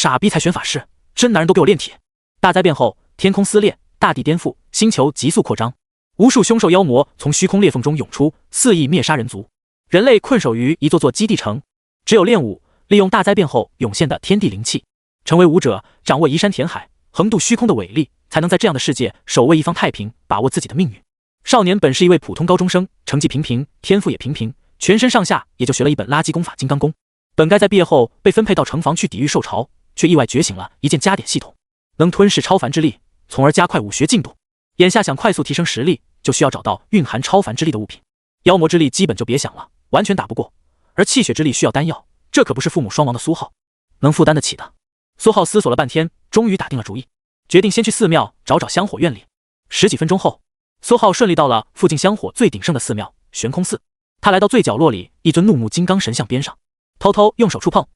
傻逼才选法式，真男人都给我炼体！大灾变后，天空撕裂，大地颠覆，星球急速扩张，无数凶兽妖魔从虚空裂缝中涌出，肆意灭杀人族。人类困守于一座座基地城，只有练武，利用大灾变后涌现的天地灵气，成为武者，掌握移山填海、横渡虚空的伟力，才能在这样的世界守卫一方太平，把握自己的命运。少年本是一位普通高中生，成绩平平，天赋也平平，全身上下也就学了一本垃圾功法金刚功。本该在毕业后被分配到城防去抵御受潮，却意外觉醒了一件加点系统，能吞噬超凡之力，从而加快武学进度。眼下想快速提升实力，就需要找到蕴含超凡之力的物品。妖魔之力基本就别想了，完全打不过。而气血之力需要丹药，这可不是父母双亡的苏浩能负担得起的。苏浩思索了半天，终于打定了主意，决定先去寺庙找找香火院里。十几分钟后，苏浩顺利到了附近香火最鼎盛的寺庙悬空寺。他来到最角落里一尊怒目金刚神像边上，偷偷用手触碰。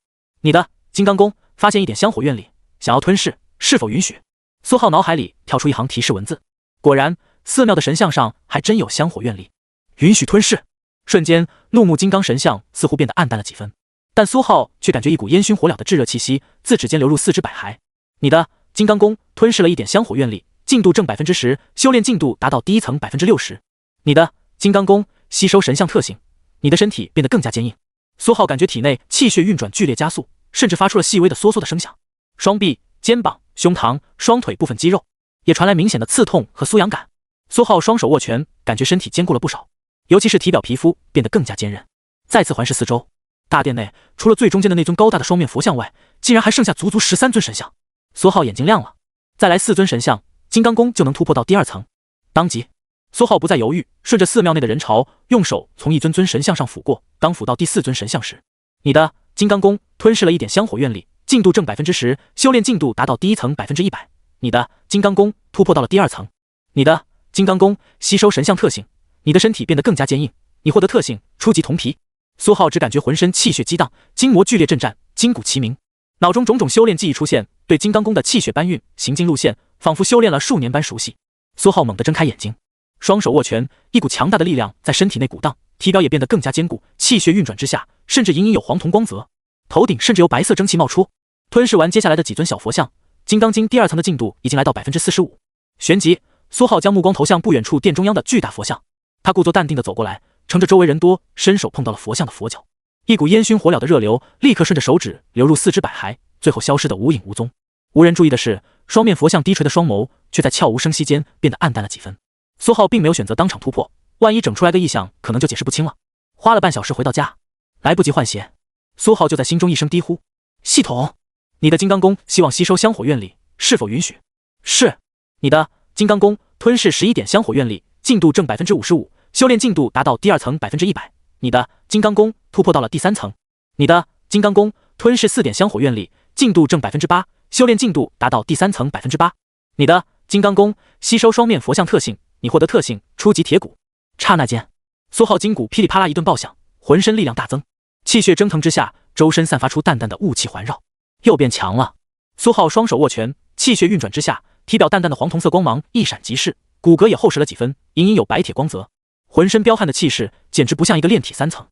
你的金刚功发现一点香火院里，想要吞噬，是否允许？苏浩脑海里跳出一行提示文字，果然寺庙的神像上还真有香火院力，允许吞噬。瞬间，怒目金刚神像似乎变得暗淡了几分，但苏浩却感觉一股烟熏火燎的炙热气息自指尖流入四肢百骸。你的金刚功吞噬了一点香火院力，进度正 10%， 修炼进度达到第一层 60%。 你的金刚功吸收神像特性，你的身体变得更加坚硬。苏浩感觉体内气血运转剧烈加速，甚至发出了细微的缩缩的声响。双臂、肩膀、胸膛、双腿部分肌肉也传来明显的刺痛和酥痒感。苏浩双手握拳，感觉身体坚固了不少，尤其是体表皮肤变得更加坚韧。再次环视四周，大殿内除了最中间的那尊高大的双面佛像外，竟然还剩下足足13尊神像。苏浩眼睛亮了，再来4尊神像，金刚功就能突破到第2层。当即，苏浩不再犹豫，顺着寺庙内的人潮，用手从一尊尊神像上抚过。当抚到第4尊神像时，你的金刚功吞噬了一点香火愿力，进度正 10%， 修炼进度达到第1层 100%。 你的金刚功突破到了第2层。你的金刚功吸收神像特性，你的身体变得更加坚硬，你获得特性初级铜皮。苏浩只感觉浑身气血激荡，筋膜剧烈震颤，筋骨齐鸣，脑中种种修炼记忆出现，对金刚功的气血搬运、行进路线仿佛修炼了数年般熟悉。苏浩猛地睁开眼睛，双手握拳，一股强大的力量在身体内鼓荡，体表也变得更加坚固，气血运转之下，甚至隐隐有黄铜光泽，头顶甚至有白色蒸汽冒出。吞噬完接下来的几尊小佛像，金刚经第2层的进度已经来到 45%。 旋即，苏浩将目光投向不远处殿中央的巨大佛像，他故作淡定地走过来，乘着周围人多，伸手碰到了佛像的佛脚，一股烟熏火燎的热流立刻顺着手指流入四肢百骸，最后消失得无影无踪。无人注意的是，双面佛像低垂的双眸却在悄无声息间变得暗淡了几分。苏浩并没有选择当场突破，万一整出来个异象，可能就解释不清了。花了半小时回到家，来不及换鞋，苏浩就在心中一声低呼：系统，你的金刚功希望吸收香火愿力，是否允许？是。你的金刚功吞噬11点香火愿力，进度正 55%， 修炼进度达到第2层 100%。 你的金刚功突破到了第3层。你的金刚功吞噬4点香火愿力，进度正 8%， 修炼进度达到第3层 8%。 你的金刚功吸收双面佛像特性，你获得特性初级铁骨。刹那间，苏浩筋骨噼里啪啦一顿爆响，浑身力量大增，气血蒸腾之下，周身散发出淡淡的雾气环绕，又变强了。苏浩双手握拳，气血运转之下，体表淡淡的黄铜色光芒一闪即逝，骨骼也厚实了几分，隐隐有白铁光泽，浑身彪悍的气势简直不像一个炼体3层。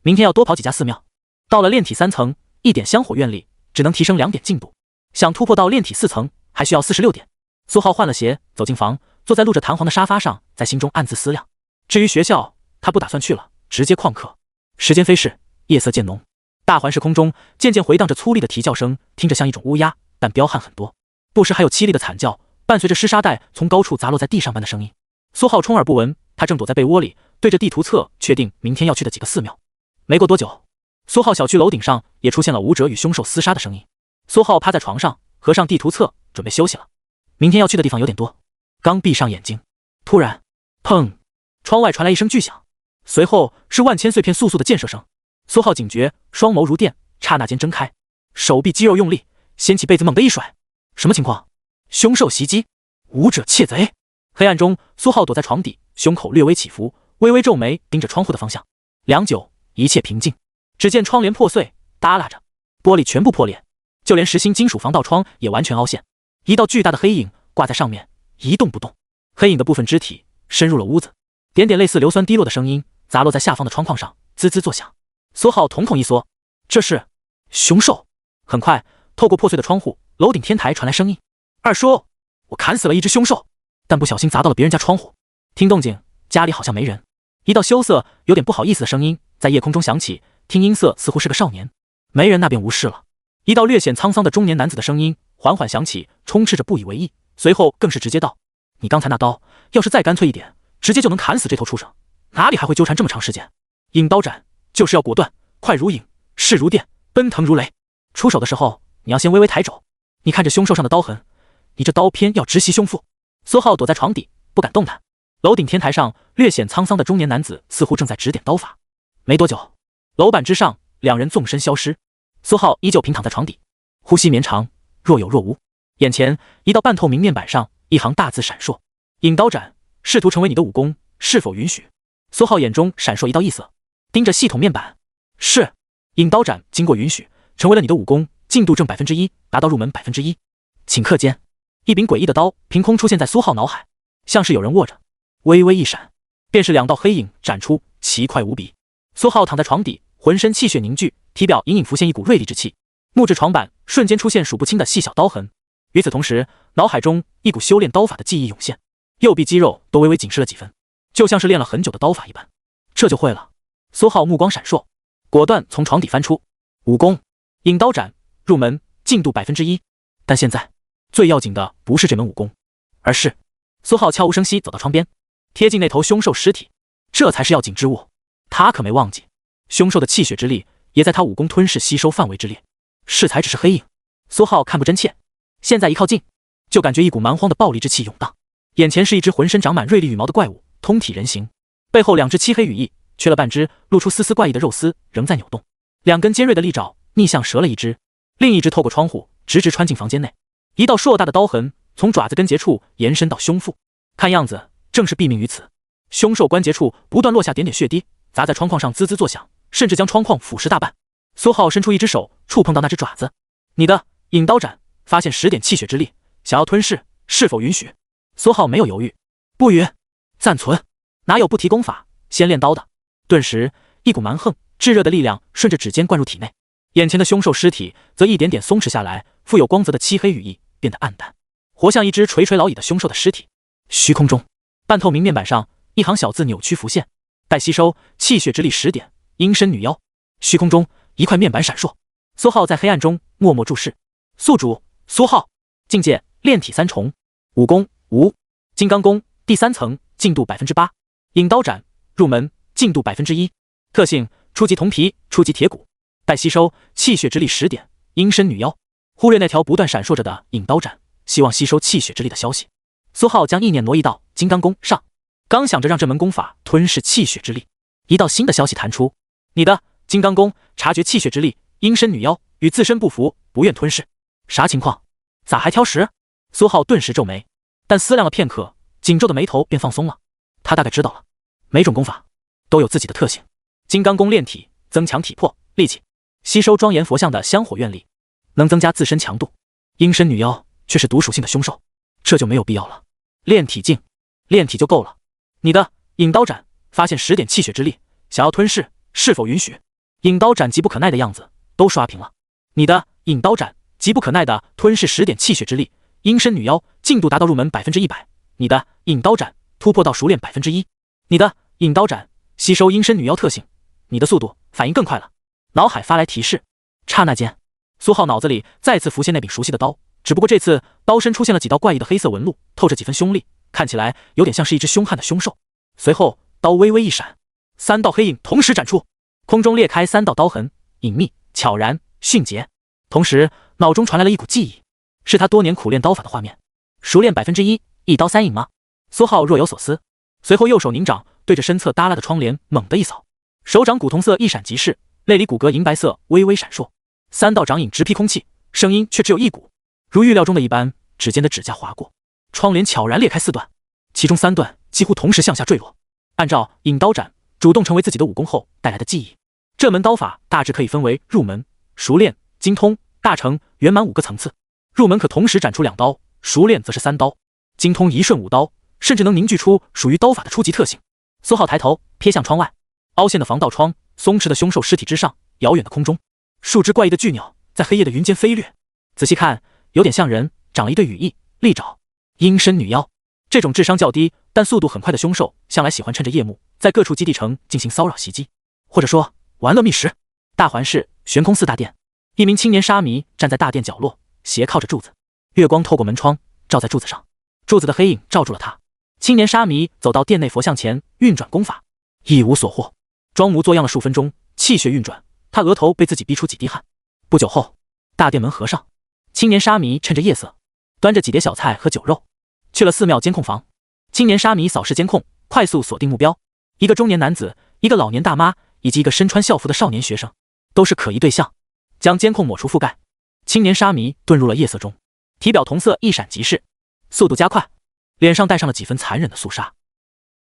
明天要多跑几家寺庙，到了炼体3层，1点香火愿力只能提升2点进度，想突破到炼体4层还需要46点。苏浩换了鞋，走进房，坐在露着弹簧的沙发上，在心中暗自思量。至于学校，他不打算去了，直接旷课。时间飞逝，夜色渐浓，大环视空中渐渐回荡着粗粝的啼叫声，听着像一种乌鸦，但彪悍很多，不时还有凄厉的惨叫，伴随着湿沙袋从高处砸落在地上般的声音。苏浩充耳不闻，他正躲在被窝里，对着地图册确定明天要去的几个寺庙。没过多久，苏浩小区楼顶上也出现了武者与凶兽厮杀的声音。苏浩趴在床上，合上地图册，准备休息了。明天要去的地方有点多，刚闭上眼睛，突然，砰！窗外传来一声巨响，随后是万千碎片簌簌的溅射声。苏浩警觉，双眸如电，刹那间睁开，手臂肌肉用力，掀起被子猛地一甩。什么情况？凶兽袭击，武者窃贼！黑暗中，苏浩躲在床底，胸口略微起伏，微微皱眉，盯着窗户的方向。良久，一切平静。只见窗帘破碎，耷拉着，玻璃全部破裂，就连实心金属防盗窗也完全凹陷。一道巨大的黑影挂在上面，一动不动。黑影的部分肢体深入了屋子，点点类似硫酸滴落的声音砸落在下方的窗框上，滋滋作响。苏浩瞳孔一缩，这是凶兽。很快，透过破碎的窗户，楼顶天台传来声音：“二叔，我砍死了一只凶兽，但不小心砸到了别人家窗户。”听动静，家里好像没人。一道羞涩、有点不好意思的声音在夜空中响起，听音色似乎是个少年。没人那便无事了。一道略显沧桑的中年男子的声音缓缓响起，充斥着不以为意，随后更是直接道：“你刚才那刀，要是再干脆一点，直接就能砍死这头畜生，哪里还会纠斩这么长时间？引刀斩就是要果断，快如影，势如电，奔腾如雷。出手的时候，你要先微微抬肘。你看这凶兽上的刀痕，你这刀偏要直袭胸腹。”苏浩躲在床底，不敢动弹。楼顶天台上，略显沧桑的中年男子似乎正在指点刀法。没多久，楼板之上，两人纵身消失。苏浩依旧平躺在床底，呼吸绵长，若有若无。眼前一道半透明面板上，一行大字闪烁：“引刀斩，试图成为你的武功，是否允许？”苏浩眼中闪烁一道异色，盯着系统面板：“是，引刀斩经过允许，成为了你的武功，进度正1%，达到入门1%。顷刻间，一柄诡异的刀凭空出现在苏浩脑海，像是有人握着，微微一闪，便是两道黑影斩出，奇快无比。苏浩躺在床底，浑身气血凝聚，体表隐隐浮现一股锐利之气，木质床板瞬间出现数不清的细小刀痕。与此同时，脑海中一股修炼刀法的记忆涌现，右臂肌肉都微微紧实了几分，就像是练了很久的刀法一般。这就会了。苏浩目光闪烁，果断从床底翻出武功引刀斩，入门进度1%。但现在最要紧的不是这门武功，而是……苏浩悄无声息走到窗边，贴近那头凶兽尸体，这才是要紧之物。他可没忘记，凶兽的气血之力也在他武功吞噬吸收范围之列。适才只是黑影，苏浩看不真切，现在一靠近，就感觉一股蛮荒的暴力之气涌荡。眼前是一只浑身长满锐利羽毛的怪物，通体人形，背后两只漆黑羽翼缺了半只，露出丝丝怪异的肉丝仍在扭动。两根尖锐的利爪逆向折了一只，另一只透过窗户直直穿进房间内。一道硕大的刀痕从爪子根节处延伸到胸腹，看样子正是毙命于此。凶兽关节处不断落下点点血滴，砸在窗框上滋滋作响，甚至将窗框腐蚀大半。苏浩伸出一只手触碰到那只爪子：“你的引刀斩发现10点气血之力，想要吞噬，是否允许？”苏浩没有犹豫：“不允，暂存。哪有不提功法先练刀的？”顿时一股蛮横炙热的力量顺着指尖灌入体内，眼前的凶兽尸体则一点点松弛下来，富有光泽的漆黑羽翼变得暗淡，活像一只垂垂老矣的凶兽的尸体。虚空中，半透明面板上一行小字扭曲浮现：“待吸收气血之力10点，阴身女妖。”虚空中一块面板闪烁，苏浩在黑暗中默默注视。宿主苏浩，境界炼体3重，武功无，金刚功第3层，进度8%，引刀斩入门进度1%，特性初级铜皮，初级铁骨，待吸收气血之力10点，阴身女妖。忽略那条不断闪烁着的引刀斩，希望吸收气血之力的消息。苏浩将意念挪移到金刚功上，刚想着让这门功法吞噬气血之力，一道新的消息弹出：“你的金刚功察觉气血之力，阴身女妖与自身不符，不愿吞噬。”啥情况？咋还挑食？苏浩顿时皱眉，但思量了片刻，紧皱的眉头便放松了。他大概知道了，每种功法都有自己的特性。金刚功炼体，增强体魄、力气，吸收庄严佛像的香火愿力，能增加自身强度。阴身女妖却是毒属性的凶兽，这就没有必要了。炼体境，炼体就够了。你的引刀斩发现10点气血之力，想要吞噬，是否允许？引刀斩急不可耐的样子都刷屏了。你的引刀斩急不可耐的吞噬10点气血之力，阴身女妖进度达到入门100%。你的引刀斩突破到熟练1%。你的引刀斩吸收阴身女妖特性，你的速度反应更快了。脑海发来提示，刹那间，苏浩脑子里再次浮现那柄熟悉的刀，只不过这次刀身出现了几道怪异的黑色纹路，透着几分凶厉，看起来有点像是一只凶悍的凶兽。随后刀微微一闪，3道黑影同时斩出，空中裂开3道刀痕，隐秘、悄然、迅捷。同时脑中传来了一股记忆，是他多年苦练刀法的画面。熟练1%，一刀3影吗？苏浩若有所思，随后右手凝掌，对着身侧耷拉的窗帘猛地一扫，手掌古铜色一闪即逝，内里骨骼银白色微微闪烁，3道掌影直劈空气，声音却只有一股，如预料中的一般，指尖的指甲划过，窗帘悄然裂开4段，其中3段几乎同时向下坠落。按照引刀斩主动成为自己的武功后带来的记忆，这门刀法大致可以分为入门、熟练、精通、大成、圆满5个层次。入门可同时斩出2刀，熟练则是3刀，精通一瞬5刀，甚至能凝聚出属于刀法的初级特性。苏浩抬头瞥向窗外，凹陷的防盗窗，松弛的凶兽尸体之上，遥远的空中，数只怪异的巨鸟在黑夜的云间飞掠。仔细看，有点像人，长了一对羽翼、利爪。阴身女妖，这种智商较低但速度很快的凶兽，向来喜欢趁着夜幕在各处基地城进行骚扰袭击，或者说玩乐觅食。大环市悬空寺大殿，一名青年沙弥站在大殿角落，斜靠着柱子，月光透过门窗照在柱子上，柱子的黑影罩住了他。青年沙弥走到殿内佛像前，运转功法，一无所获，装模作样了数分钟，气血运转，他额头被自己逼出几滴汗。不久后，大殿门合上，青年沙弥趁着夜色，端着几碟小菜和酒肉，去了寺庙监控房。青年沙弥扫视监控，快速锁定目标，一个中年男子，一个老年大妈，以及一个身穿校服的少年学生，都是可疑对象。将监控抹除覆盖，青年沙弥遁入了夜色中，体表瞳色一闪即逝，速度加快，脸上带上了几分残忍的肃杀。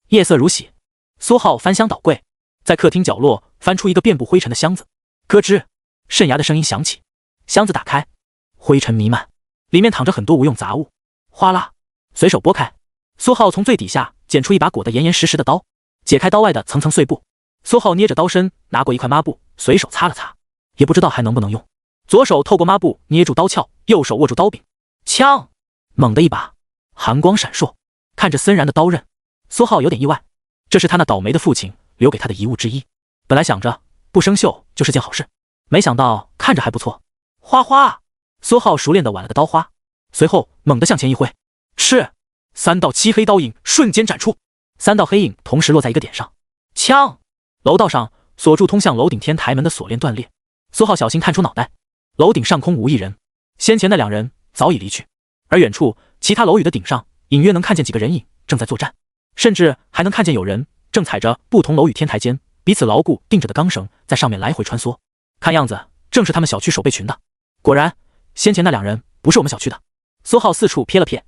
夜色如洗，苏浩翻箱倒柜，在客厅角落翻出一个遍布灰尘的箱子，咯吱，渗牙的声音响起，箱子打开，灰尘弥漫，里面躺着很多无用杂物。哗啦，随手拨开，苏浩从最底下捡出一把裹得严严实实的刀，解开刀外的层层碎布。苏浩捏着刀身，拿过一块抹布，随手擦了擦，也不知道还能不能用。左手透过抹布捏住刀鞘，右手握住刀柄，枪，猛地一把，寒光闪烁。看着森然的刀刃，苏浩有点意外，这是他那倒霉的父亲留给他的遗物之一。本来想着不生锈就是件好事，没想到看着还不错。哗哗，苏浩熟练地挽了个刀花，随后猛地向前一挥，赤，3道漆黑刀影瞬间斩出，3道黑影同时落在一个点上。枪！楼道上锁住通向楼顶天台门的锁链断裂，苏浩小心探出脑袋，楼顶上空无一人，先前那2人早已离去，而远处其他楼宇的顶上隐约能看见几个人影正在作战，甚至还能看见有人正踩着不同楼宇天台间彼此牢固钉着的钢绳在上面来回穿梭，看样子正是他们小区守备群的。果然，先前那2人不是我们小区的。苏浩四处瞥了瞥，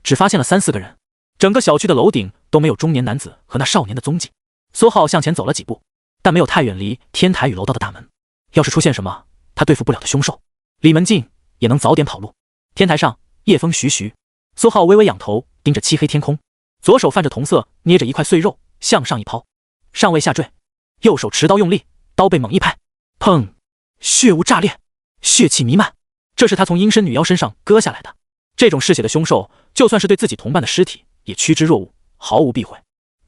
只发现了3、4个人，整个小区的楼顶都没有中年男子和那少年的踪迹。苏浩向前走了几步，但没有太远离天台与楼道的大门，要是出现什么他对付不了的凶兽，离门近也能早点跑路。天台上夜风徐徐，苏浩微微仰头盯着漆黑天空，左手泛着瞳色捏着一块碎肉向上一抛，尚未下坠，右手持刀用力，刀背猛一拍，砰，血雾炸裂，血气弥漫，这是他从阴身女妖身上割下来的。这种嗜血的凶兽，就算是对自己同伴的尸体也趋之若鹜，毫无避讳。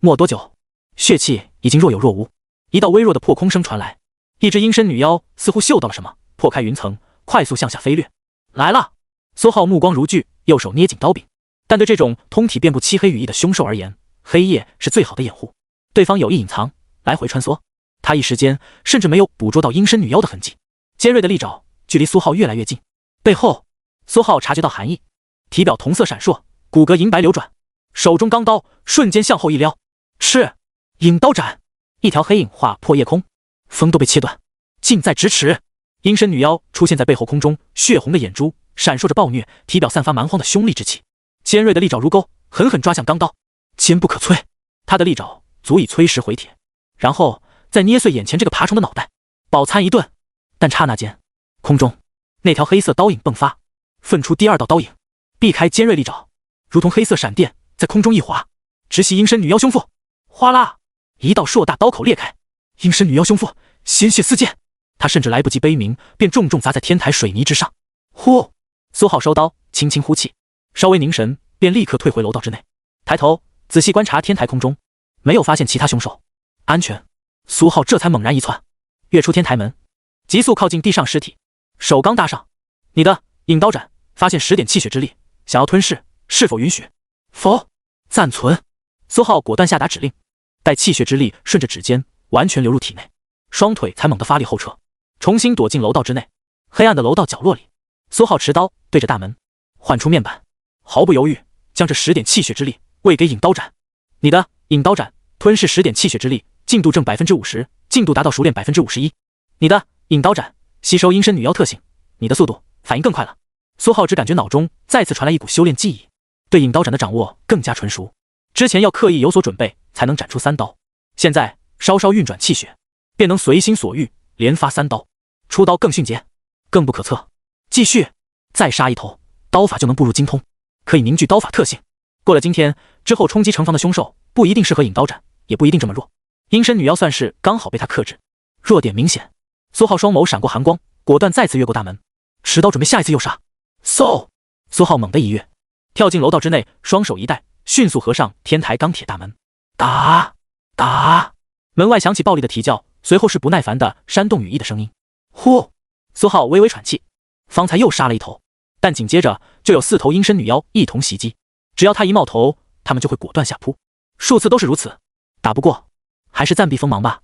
没多久，血气已经若有若无，一道微弱的破空声传来，一只阴身女妖似乎嗅到了什么，破开云层，快速向下飞掠。来了！苏浩目光如炬，右手捏紧刀柄。但对这种通体遍布漆黑羽翼的凶兽而言，黑夜是最好的掩护。对方有意隐藏，来回穿梭，他一时间甚至没有捕捉到阴身女妖的痕迹。尖锐的利爪距离苏浩越来越近，背后，苏浩察觉到寒意，体表瞳色闪烁，骨骼银白流转，手中钢刀瞬间向后一撩，赤，影刀斩，一条黑影划破夜空，风都被切断，近在咫尺。阴身女妖出现在背后空中，血红的眼珠闪烁着暴虐，体表散发蛮荒的凶戾之气，尖锐的利爪如钩，狠狠抓向钢刀，坚不可摧。他的利爪足以摧石毁铁，然后再捏碎眼前这个爬虫的脑袋，饱餐一顿。但刹那间，空中那条黑色刀影迸发，分出第2道刀影，避开尖锐利爪，如同黑色闪电在空中一划，直袭阴身女妖胸腹。哗啦，一道硕大刀口裂开，阴身女妖胸腹鲜血四溅，他甚至来不及悲鸣，便重重砸在天台水泥之上。呼！苏浩收刀，轻轻呼气，稍微凝神，便立刻退回楼道之内。抬头仔细观察天台空中，没有发现其他凶手，安全。苏浩这才猛然一窜，跃出天台门，急速靠近地上尸体，手刚搭上，你的引刀斩发现10点气血之力，想要吞噬，是否允许？否，暂存。苏浩果断下达指令，待气血之力顺着指尖完全流入体内，双腿才猛地发力后撤，重新躲进楼道之内。黑暗的楼道角落里，苏浩持刀对着大门，唤出面板，毫不犹豫将这10点气血之力喂给引刀斩。你的引刀斩吞噬10点气血之力，进度正50%，进度达到熟练51%。你的引刀斩吸收阴身女妖特性，你的速度反应更快了。苏浩只感觉脑中再次传来一股修炼记忆，对引刀斩的掌握更加纯熟。之前要刻意有所准备才能斩出3刀，现在稍稍运转气血，便能随心所欲连发3刀，出刀更迅捷，更不可测。继续，再杀一头，刀法就能步入精通，可以凝聚刀法特性。过了今天之后，冲击城防的凶兽不一定适合引刀斩，也不一定这么弱。阴身女妖算是刚好被他克制，弱点明显。苏浩双眸闪过寒光，果断再次越过大门，持刀准备下一次诱杀。嗖！苏浩猛地一跃，跳进楼道之内，双手一带，迅速合上天台钢铁大门。打！打！门外响起暴力的啼叫，随后是不耐烦的煽动羽翼的声音。呼！苏浩微微喘气，方才又杀了一头，但紧接着就有4头阴身女妖一同袭击，只要他一冒头，他们就会果断下扑，数次都是如此。打不过，还是暂避锋芒吧。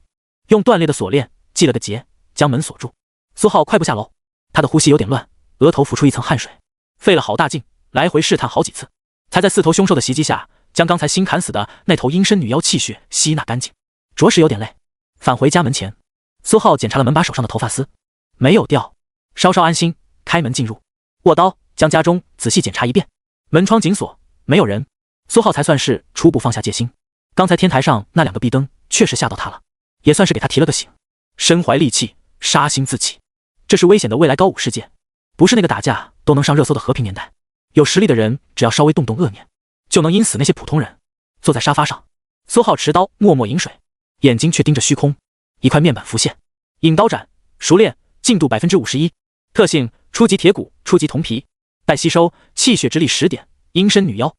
用断裂的锁链系了个结，将门锁住。苏浩快步下楼，他的呼吸有点乱，额头浮出一层汗水，费了好大劲，来回试探好几次，才在4头凶兽的袭击下，将刚才新砍死的那头阴身女妖气血吸纳干净，着实有点累。返回家门前，苏浩检查了门把手上的头发丝，没有掉，稍稍安心，开门进入，握刀将家中仔细检查一遍，门窗紧锁，没有人，苏浩才算是初步放下戒心。刚才天台上那2个壁灯确实吓到他了，也算是给他提了个醒。身怀利器，杀心自起，这是危险的未来高武世界，不是那个打架都能上热搜的和平年代。有实力的人只要稍微动动恶念，就能阴死那些普通人。坐在沙发上，苏浩持刀默默饮水，眼睛却盯着虚空。一块面板浮现，引刀斩，熟练，进度 51%， 特性初级铁骨，初级铜皮，待吸收气血之力10点，阴身女妖。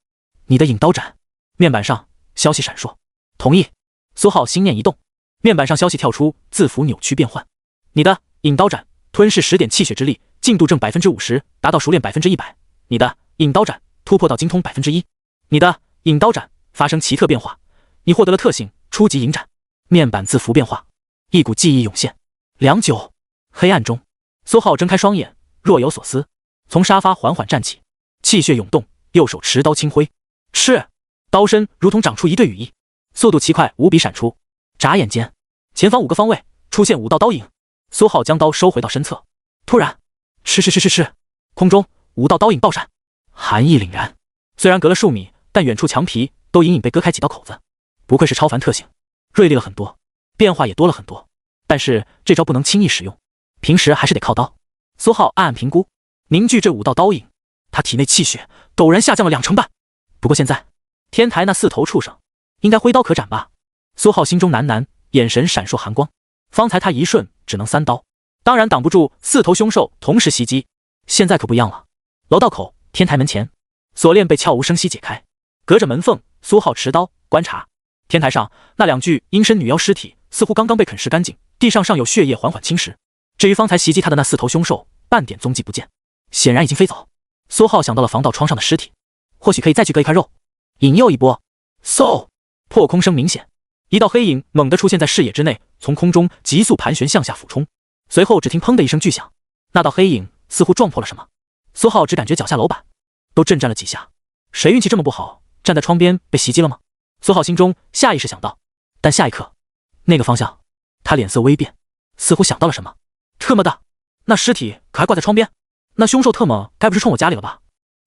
你的引刀斩。面板上消息闪烁，同意。苏浩心念一动，面板上消息跳出，字符扭曲变换。你的引刀斩吞噬10点气血之力，进度正 50%， 达到熟练 100%。 你的引刀斩突破到精通 1%。 你的引刀斩发生奇特变化，你获得了特性初级引斩。面板字符变化，一股记忆涌现。良久，黑暗中，苏浩睁开双眼，若有所思，从沙发缓缓站起，气血涌动，右手持刀轻挥，赤，刀身如同长出一对羽翼，速度奇快无比闪出。眨眼间，前方5个方位出现5道刀影。苏浩将刀收回到身侧，突然，嗤，空中5道刀影爆闪，寒意凛然。虽然隔了数米，但远处墙皮都隐隐被割开几道口子。不愧是超凡特性，锐利了很多，变化也多了很多。但是这招不能轻易使用，平时还是得靠刀。苏浩暗暗评估，凝聚这5道刀影，他体内气血陡然下降了2成半。不过现在天台那4头畜生应该挥刀可斩吧？苏浩心中喃喃，眼神闪烁寒光。方才他一瞬只能3刀，当然挡不住4头凶兽同时袭击。现在可不一样了。楼道口，天台门前，锁链被悄无声息解开，隔着门缝，苏浩持刀观察天台上那2具阴身女妖尸体，似乎刚刚被啃食干净，地上尚有血液缓缓侵蚀。至于方才袭击他的那4头凶兽，半点踪迹不见，显然已经飞走。苏浩想到了防盗窗上的尸体，或许可以再去割一块肉，引诱一波。嗖！破空声明显，一道黑影猛地出现在视野之内，从空中急速盘旋向下俯冲。随后只听砰的一声巨响，那道黑影似乎撞破了什么。苏浩只感觉脚下楼板都震颤了几下，谁运气这么不好，站在窗边被袭击了吗？苏浩心中下意识想到，但下一刻，那个方向，他脸色微变，似乎想到了什么。特么的，那尸体可还挂在窗边？那凶兽特么该不是冲我家里了吧？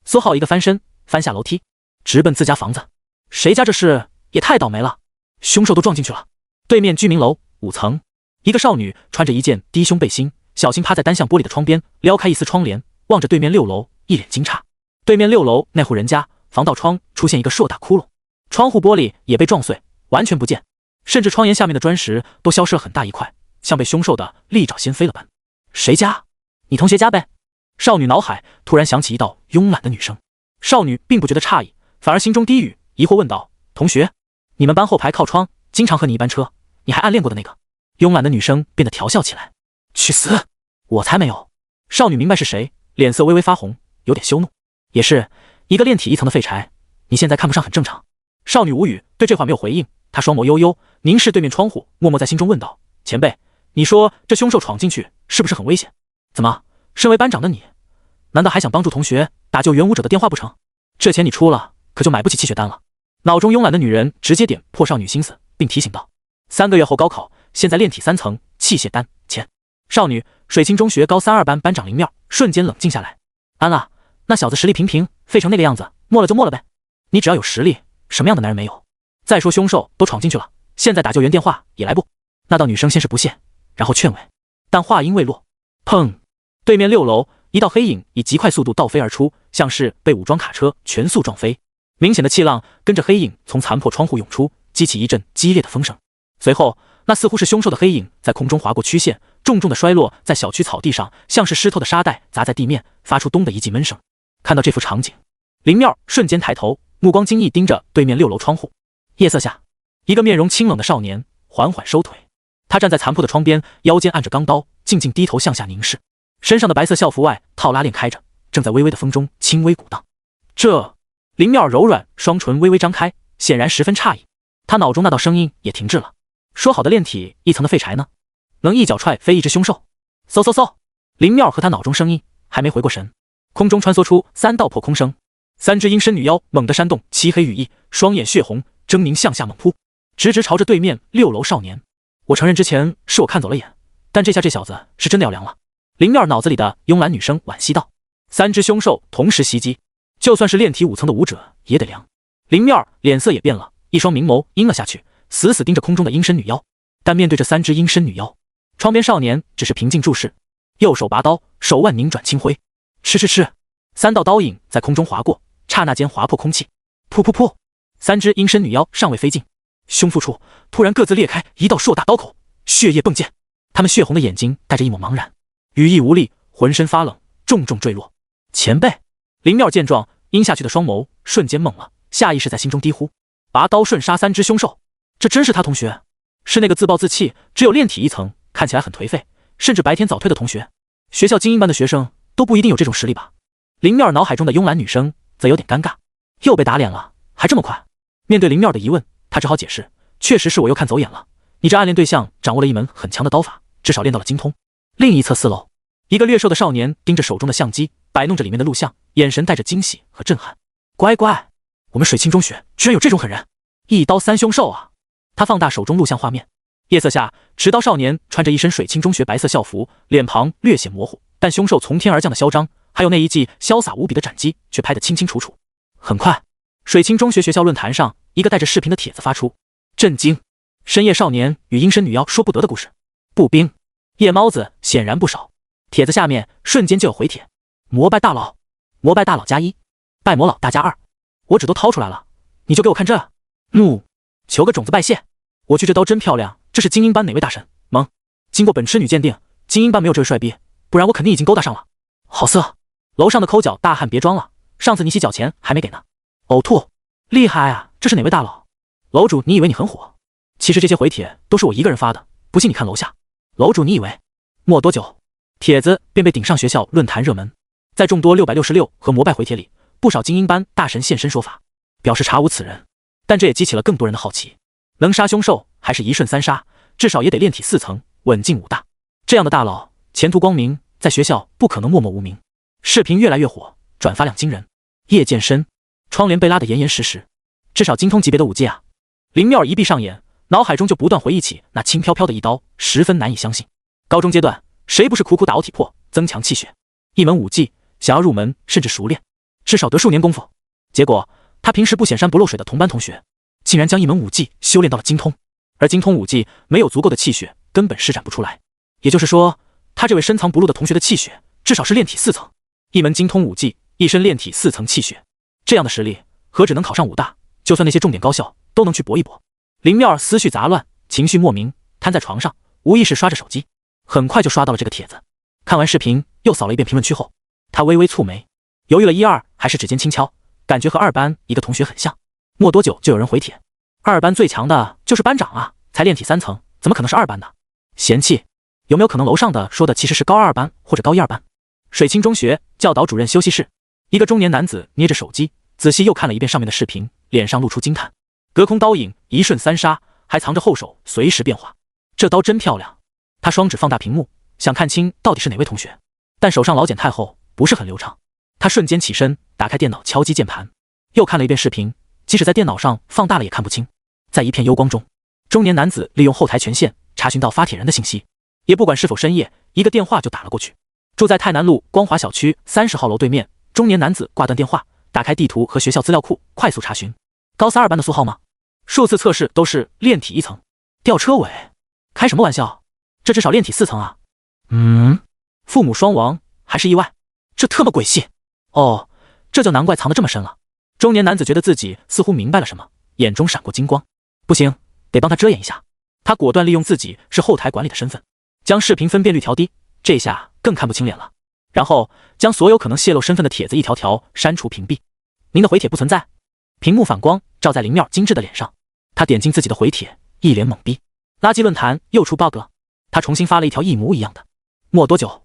苏浩一个翻身，翻下楼梯，直奔自家房子。谁家这事也太倒霉了，凶兽都撞进去了。对面居民楼5层，一个少女穿着一件低胸背心，小心趴在单向玻璃的窗边，撩开一丝窗帘，望着对面6楼，一脸惊诧。对面6楼那户人家防盗窗出现一个硕大窟窿，窗户玻璃也被撞碎，完全不见，甚至窗沿下面的砖石都消失了很大一块，像被凶兽的利爪掀飞了般。谁家？你同学家呗？少女脑海突然响起一道慵懒的女声。少女并不觉得诧异，反而心中低语，疑惑问道：同学，你们班后排靠窗经常和你一班车，你还暗恋过的那个？慵懒的女生变得调笑起来。去死！我才没有。少女明白是谁，脸色微微发红，有点羞怒。也是一个炼体1层的废柴，你现在看不上很正常。少女无语，对这话没有回应，她双眸悠悠凝视对面窗户，默默在心中问道：前辈，你说这凶兽闯进去是不是很危险？怎么，身为班长的你，难道还想帮助同学打救元武者的电话不成？这钱你出了，可就买不起气血丹了。脑中慵懒的女人直接点破少女心思，并提醒道：3个月后高考，现在炼体3层，气血丹钱。少女，水清中学高3、2班班长林妙瞬间冷静下来。安啊，那小子实力平平，废成那个样子，没了就没了呗。你只要有实力，什么样的男人没有？再说凶兽都闯进去了，现在打救援电话也来不？那道女生先是不屑，然后劝慰，但话音未落，砰！对面6楼一道黑影以极快速度倒飞而出，像是被武装卡车全速撞飞。明显的气浪跟着黑影从残破窗户涌出，激起一阵激烈的风声。随后，那似乎是凶兽的黑影在空中划过曲线，重重的摔落在小区草地上，像是湿透的沙袋砸在地面，发出咚的一记闷声。看到这幅场景，林妙瞬间抬头，目光惊异盯着对面6楼窗户。夜色下，一个面容清冷的少年缓缓收腿，他站在残破的窗边，腰间按着钢刀，静静低头向下凝视。身上的白色校服外套拉链开着，正在微微的风中轻微鼓荡。林妙柔软双唇微微张开，显然十分诧异。他脑中那道声音也停滞了。说好的炼体1层的废柴呢？能一脚踹飞一只凶兽？嗖嗖嗖！林妙和他脑中声音还没回过神，空中穿梭出3道破空声，3只阴身女妖猛地扇动漆黑羽翼，双眼血红，狰狞向下猛扑，直直朝着对面6楼少年。我承认之前是我看走了眼，但这下这小子是真的要凉了。林妙脑子里的慵懒女声惋惜道。3只凶兽同时袭击，就算是炼体5层的武者也得凉。林妙脸色也变了，一双明眸阴了下去，死死盯着空中的阴身女妖。但面对这3只阴身女妖，窗边少年只是平静注视，右手拔刀，手腕拧转轻挥，嗤，3道刀影在空中划过，刹那间划破空气。噗噗噗，3只阴身女妖尚未飞近，胸腹处突然各自裂开一道硕大刀口，血液迸溅，他们血红的眼睛带着一抹茫然，羽翼无力，浑身发冷，重重坠落。前辈！林妙见状，阴下去的双眸瞬间懵了，下意识在心中低呼：拔刀瞬杀3只凶兽，这真是他同学？是那个自暴自弃，只有炼体1层，看起来很颓废，甚至白天早退的同学？学校精英班的学生都不一定有这种实力吧？林妙脑海中的慵懒女生则有点尴尬，又被打脸了，还这么快？面对林妙的疑问，他只好解释：确实是我又看走眼了，你这暗恋对象掌握了一门很强的刀法，至少练到了精通。另一侧4楼，一个略瘦的少年盯着手中的相机，摆弄着里面的录像，眼神带着惊喜和震撼。乖乖，我们水清中学居然有这种狠人，1刀3凶兽啊！他放大手中录像画面，夜色下，持刀少年穿着一身水清中学白色校服，脸庞略显模糊，但凶兽从天而降的嚣张，还有那一记潇洒无比的斩击，却拍得清清楚楚。很快，水清中学学校论坛上，一个带着视频的帖子发出：震惊！深夜少年与阴身女妖说不得的故事。步兵夜猫子显然不少，帖子下面瞬间就有回帖：膜拜大佬+1，拜魔老大+2，我纸都掏出来了，你就给我看这？怒！求个种子拜谢！我去，这刀真漂亮，这是精英班哪位大神？萌！经过本痴女鉴定，精英班没有这位帅逼，不然我肯定已经勾搭上了。好色！楼上的抠脚大汉别装了，上次你洗脚钱还没给呢。呕吐！厉害啊，这是哪位大佬？楼主，你以为你很火？其实这些回帖都是我一个人发的，不信你看楼下。楼主，你以为？没多久，帖子便被顶上学校论坛热门。在众多666和膜拜回帖里，不少精英班大神现身说法，表示查无此人。但这也激起了更多人的好奇，能杀凶兽还是1瞬3杀，至少也得炼体4层，稳进5大。这样的大佬前途光明，在学校不可能默默无名。视频越来越火，转发量惊人。夜渐深，窗帘被拉得严严实实，至少精通级别的武技啊！林妙一闭上眼，脑海中就不断回忆起那轻飘飘的一刀，十分难以相信。高中阶段，谁不是苦苦打熬体魄，增强气血？一门武技想要入门甚至熟练，至少得数年功夫。结果他平时不显山不漏水的同班同学，竟然将一门武技修炼到了精通，而精通武技没有足够的气血，根本施展不出来。也就是说，他这位深藏不露的同学的气血至少是炼体4层，一门精通武技，一身炼体4层气血，这样的实力何止能考上5大，就算那些重点高校都能去搏一搏。林妙儿思绪杂乱，情绪莫名，瘫在床上，无意识刷着手机，很快就刷到了这个帖子。看完视频，又扫了一遍评论区后，他微微蹙眉，犹豫了1、2，还是指尖轻敲，感觉和2班一个同学很像。没多久就有人回帖：2班最强的就是班长啊，才炼体3层，怎么可能是2班的？嫌弃。有没有可能楼上的说的其实是高2班或者高1、2班？水清中学教导主任休息室，一个中年男子捏着手机，仔细又看了一遍上面的视频，脸上露出惊叹。隔空刀影1瞬3杀，还藏着后手随时变化，这刀真漂亮。他双指放大屏幕，想看清到底是哪位同学，但手上老茧太厚，不是很流畅。他瞬间起身，打开电脑敲击键盘，又看了一遍视频，即使在电脑上放大了也看不清。在一片幽光中，中年男子利用后台权限查询到发帖人的信息，也不管是否深夜，一个电话就打了过去。住在太南路光华小区30号楼对面，中年男子挂断电话，打开地图和学校资料库，快速查询。高4、2班的宿号吗？数次测试都是炼体1层，吊车尾，开什么玩笑？这至少炼体4层啊！父母双亡还是意外？这特么鬼戏！哦，这就难怪藏得这么深了。中年男子觉得自己似乎明白了什么，眼中闪过金光。不行，得帮他遮掩一下。他果断利用自己是后台管理的身份，将视频分辨率调低，这下更看不清脸了。然后将所有可能泄露身份的帖子一条条删除屏蔽。您的回帖不存在。屏幕反光照在林妙精致的脸上，他点进自己的回帖，一脸懵逼。垃圾论坛又出 bug 了，他重新发了一条一模一样的。没多久，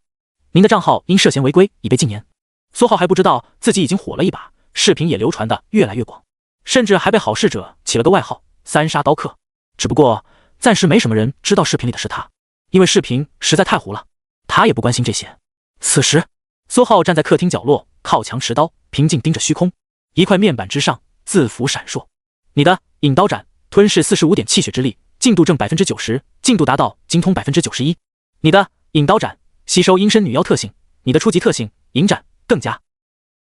您的账号因涉嫌违规已被禁言。苏浩还不知道自己已经火了一把，视频也流传的越来越广，甚至还被好事者起了个外号三杀刀客。只不过暂时没什么人知道视频里的是他，因为视频实在太糊了，他也不关心这些。此时苏浩站在客厅角落，靠墙持刀，平静盯着虚空。一块面板之上字符闪烁，你的引刀斩吞噬45点气血之力，进度正 90%， 进度达到精通 91%。 你的引刀斩吸收阴身女妖特性，你的初级特性引斩更加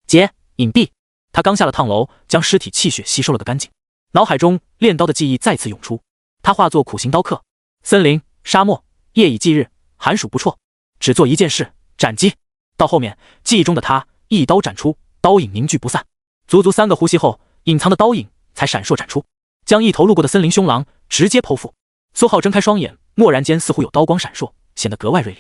结隐蔽。他刚下了烫楼，将尸体气血吸收了个干净，脑海中练刀的记忆再次涌出。他化作苦行刀客，森林沙漠夜以继日，寒暑不辍，只做一件事，斩击。到后面记忆中的他一刀斩出，刀影凝聚不散。足足3个呼吸后，隐藏的刀影才闪烁斩出，将一头路过的森林凶狼直接剖腹。苏浩睁开双眼，蓦然间似乎有刀光闪烁，显得格外锐利。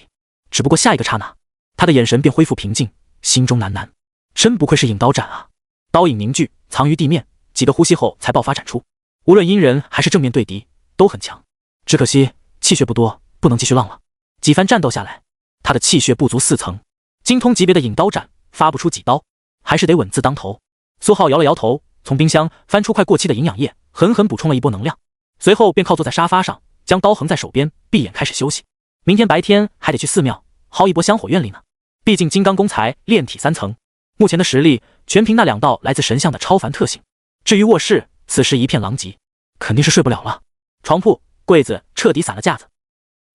只不过下一个刹那，他的眼神便恢复平静，心中喃喃：真不愧是引刀斩啊！刀影凝聚，藏于地面，几个呼吸后才爆发斩出。无论阴人还是正面对敌，都很强。只可惜气血不多，不能继续浪了。几番战斗下来，他的气血不足4层，精通级别的引刀斩发不出几刀，还是得稳字当头。苏浩摇了摇头，从冰箱翻出块过期的营养液，狠狠补充了一波能量，随后便靠坐在沙发上，将刀横在手边，闭眼开始休息。明天白天还得去寺庙薅一波香火愿力呢，毕竟金刚功才炼体3层，目前的实力全凭那2道来自神像的超凡特性。至于卧室，此时一片狼藉，肯定是睡不了了。床铺、柜子彻底散了架子，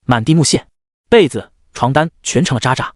满地木屑，被子、床单全成了渣渣。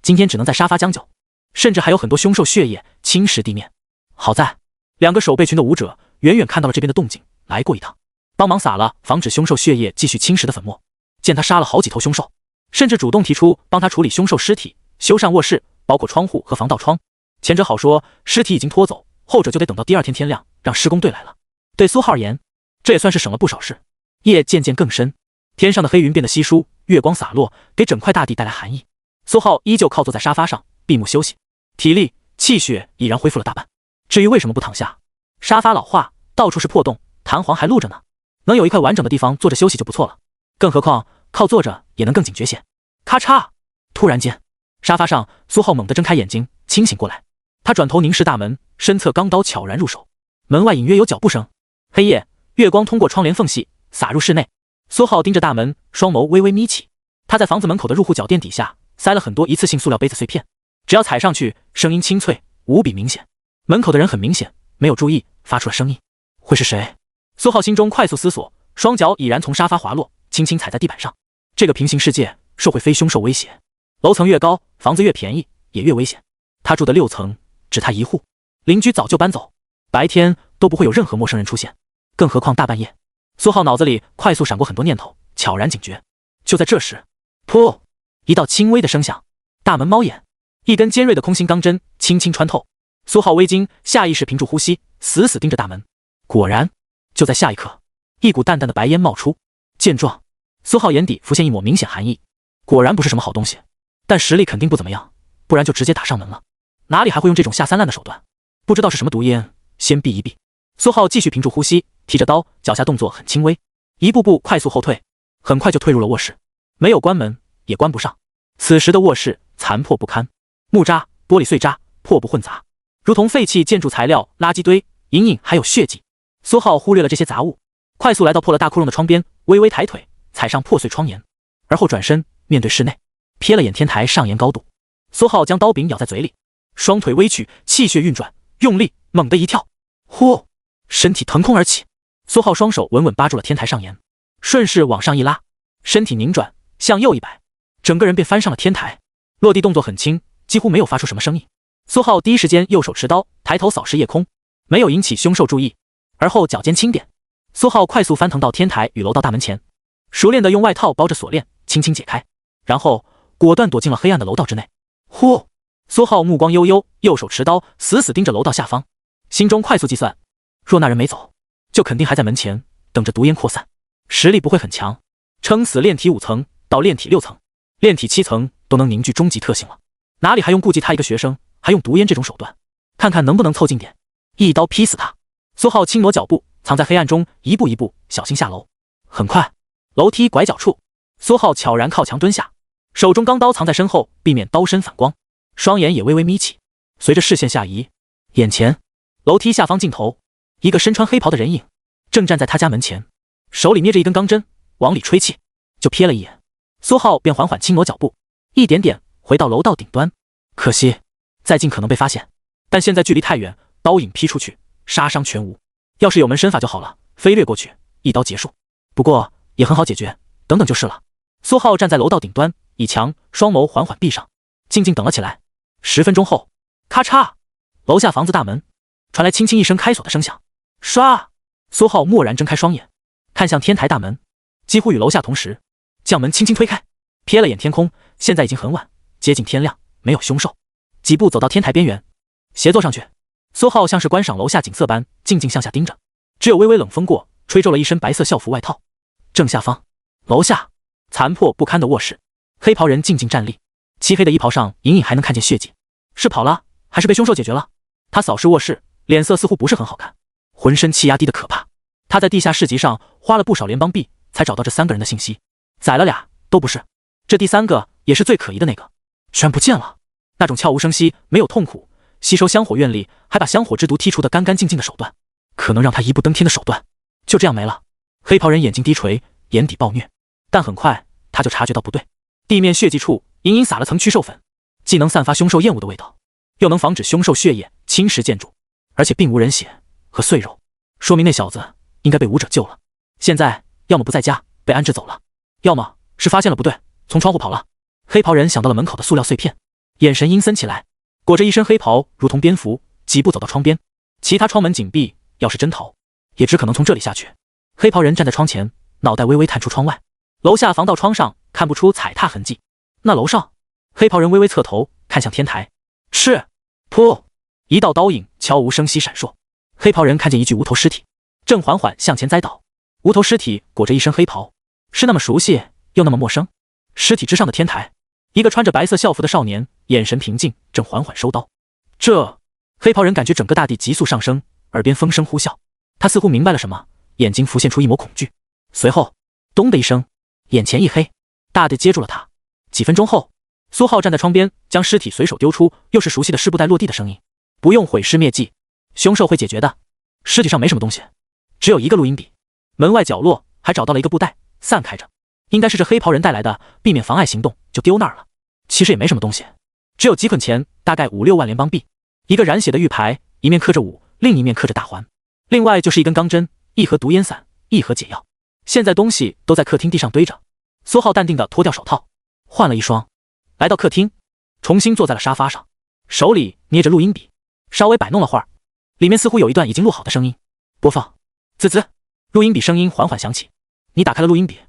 今天只能在沙发将就，甚至还有很多凶兽血液侵蚀地面。好在2个守备群的武者远远看到了这边的动静，来过一趟，帮忙撒了防止凶兽血液继续侵蚀的粉末。见他杀了好几头凶兽，甚至主动提出帮他处理凶兽尸体，修缮卧室，包括窗户和防盗窗。前者好说尸体已经拖走，后者就得等到第2天天亮，让施工队来了。对苏浩而言，这也算是省了不少事。夜渐渐更深，天上的黑云变得稀疏，月光洒落，给整块大地带来寒意。苏浩依旧靠坐在沙发上，闭目休息，体力、气血已然恢复了大半。至于为什么不躺下，沙发老化，到处是破洞，弹簧还露着呢，能有一块完整的地方坐着休息就不错了。更何况靠坐着也能更警觉些。咔嚓！突然间，沙发上苏浩猛地睁开眼睛，清醒过来。他转头凝视大门，身侧钢刀悄然入手，门外隐约有脚步声。黑夜，月光通过窗帘缝隙洒入室内。苏浩盯着大门，双眸微微眯起。他在房子门口的入户脚垫底下塞了很多一次性塑料杯子碎片，只要踩上去，声音清脆，无比明显。门口的人很明显没有注意，发出了声音。会是谁？苏浩心中快速思索，双脚已然从沙发滑落，轻轻踩在地板上。这个平行世界受会非凶兽威胁，楼层越高，房子越便宜，也越危险。他住的6层，只他一户，邻居早就搬走，白天都不会有任何陌生人出现，更何况大半夜。苏浩脑子里快速闪过很多念头，悄然警觉。就在这时，噗！一道轻微的声响，大门猫眼，一根尖锐的空心钢针轻轻穿透。苏浩微惊，下意识屏住呼吸，死死盯着大门。果然，就在下一刻，一股淡淡的白烟冒出。见状，苏浩眼底浮现一抹明显寒意，果然不是什么好东西，但实力肯定不怎么样，不然就直接打上门了，哪里还会用这种下三滥的手段？不知道是什么毒烟，先避一避。苏浩继续屏住呼吸，提着刀，脚下动作很轻微，一步步快速后退，很快就退入了卧室。没有关门，也关不上。此时的卧室残破不堪，木渣、玻璃碎渣破布混杂，如同废弃建筑材料垃圾堆，隐隐还有血迹。苏浩忽略了这些杂物，快速来到破了大窟窿的窗边，微微抬腿踩上破碎窗沿，而后转身面对室内，瞥了眼天台上沿高度。苏浩将刀柄咬在嘴里，双腿微曲，气血运转，用力猛地一跳，呼，身体腾空而起。苏浩双手稳稳扒住了天台上沿，顺势往上一拉，身体拧转，向右一摆，整个人便翻上了天台。落地动作很轻，几乎没有发出什么声音。苏浩第一时间右手持刀，抬头扫视夜空，没有引起凶兽注意，而后脚尖轻点，苏浩快速翻腾到天台与楼道大门前，熟练地用外套包着锁链，轻轻解开，然后果断躲进了黑暗的楼道之内。呼！苏浩目光悠悠，右手持刀，死死盯着楼道下方，心中快速计算，若那人没走，就肯定还在门前，等着毒烟扩散，实力不会很强，撑死炼体5层到炼体6层，炼体7层都能凝聚终极特性了。哪里还用顾忌他一个学生，还用毒烟这种手段？看看能不能凑近点，一刀劈死他！苏浩轻挪脚步，藏在黑暗中，一步一步小心下楼。很快，楼梯拐角处，苏浩悄然靠墙蹲下，手中钢刀藏在身后，避免刀身反光，双眼也微微眯起。随着视线下移，眼前楼梯下方尽头，一个身穿黑袍的人影正站在他家门前，手里捏着一根钢针，往里吹气。就瞥了一眼，苏浩便缓缓轻挪脚步，一点点回到楼道顶端。可惜再近可能被发现，但现在距离太远，刀影劈出去，杀伤全无。要是有门身法就好了，飞掠过去，一刀结束。不过也很好解决，等等就是了。苏浩站在楼道顶端，倚墙，双眸缓缓闭上，静静等了起来。10分钟后，咔嚓，楼下房子大门传来轻轻一声开锁的声响。唰，苏浩蓦然睁开双眼，看向天台大门，几乎与楼下同时，将门轻轻推开，瞥了眼天空，现在已经很晚，接近天亮，没有凶兽。几步走到天台边缘，斜坐上去。苏浩像是观赏楼下景色般，静静向下盯着。只有微微冷风过，吹皱了一身白色校服外套。正下方，楼下残破不堪的卧室，黑袍人静静站立，漆黑的衣袍上隐隐还能看见血迹。是跑了，还是被凶兽解决了？他扫视卧室，脸色似乎不是很好看，浑身气压低的可怕。他在地下市集上花了不少联邦币，才找到这3个人的信息，宰了俩，都不是。这第3个也是最可疑的那个，全不见了。那种悄无声息、没有痛苦、吸收香火愿力，还把香火之毒剔除得干干净净的手段，可能让他一步登天的手段，就这样没了。黑袍人眼睛低垂，眼底暴虐，但很快他就察觉到不对。地面血迹处隐隐撒了层驱兽粉，既能散发凶兽厌恶的味道，又能防止凶兽血液侵蚀建筑，而且并无人血和碎肉，说明那小子应该被武者救了。现在要么不在家，被安置走了，要么是发现了不对，从窗户跑了。黑袍人想到了门口的塑料碎片，眼神阴森起来，裹着一身黑袍，如同蝙蝠，几步走到窗边。其他窗门紧闭，要是真逃，也只可能从这里下去。黑袍人站在窗前，脑袋微微探出窗外，楼下防盗窗上看不出踩踏痕迹。那楼上，黑袍人微微侧头看向天台，是，噗，一道刀影悄无声息闪烁。黑袍人看见一具无头尸体，正缓缓向前栽倒。无头尸体裹着一身黑袍，是那么熟悉，又那么陌生。尸体之上的天台，一个穿着白色校服的少年，眼神平静，正缓缓收刀。这，黑袍人感觉整个大地急速上升，耳边风声呼啸，他似乎明白了什么，眼睛浮现出一抹恐惧。随后，咚的一声，眼前一黑，大地接住了他。几分钟后，苏浩站在窗边，将尸体随手丢出，又是熟悉的湿布袋落地的声音。不用毁尸灭迹，凶兽会解决的。尸体上没什么东西，只有一个录音笔。门外角落还找到了一个布袋，散开着，应该是这黑袍人带来的，避免妨碍行动，就丢那儿了。其实也没什么东西，只有几捆钱，大概5-6万联邦币，一个染血的玉牌，一面刻着5，另一面刻着大环，另外就是一根钢针，一盒毒烟散，一盒解药。现在东西都在客厅地上堆着。苏浩淡定地脱掉手套，换了一双，来到客厅，重新坐在了沙发上，手里捏着录音笔，稍微摆弄了会儿，里面似乎有一段已经录好的声音。播放，滋滋，录音笔声音缓缓响起。你打开了录音笔，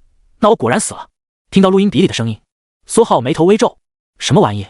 那我果然死了。听到录音笔里的声音，苏浩眉头微皱，什么玩意？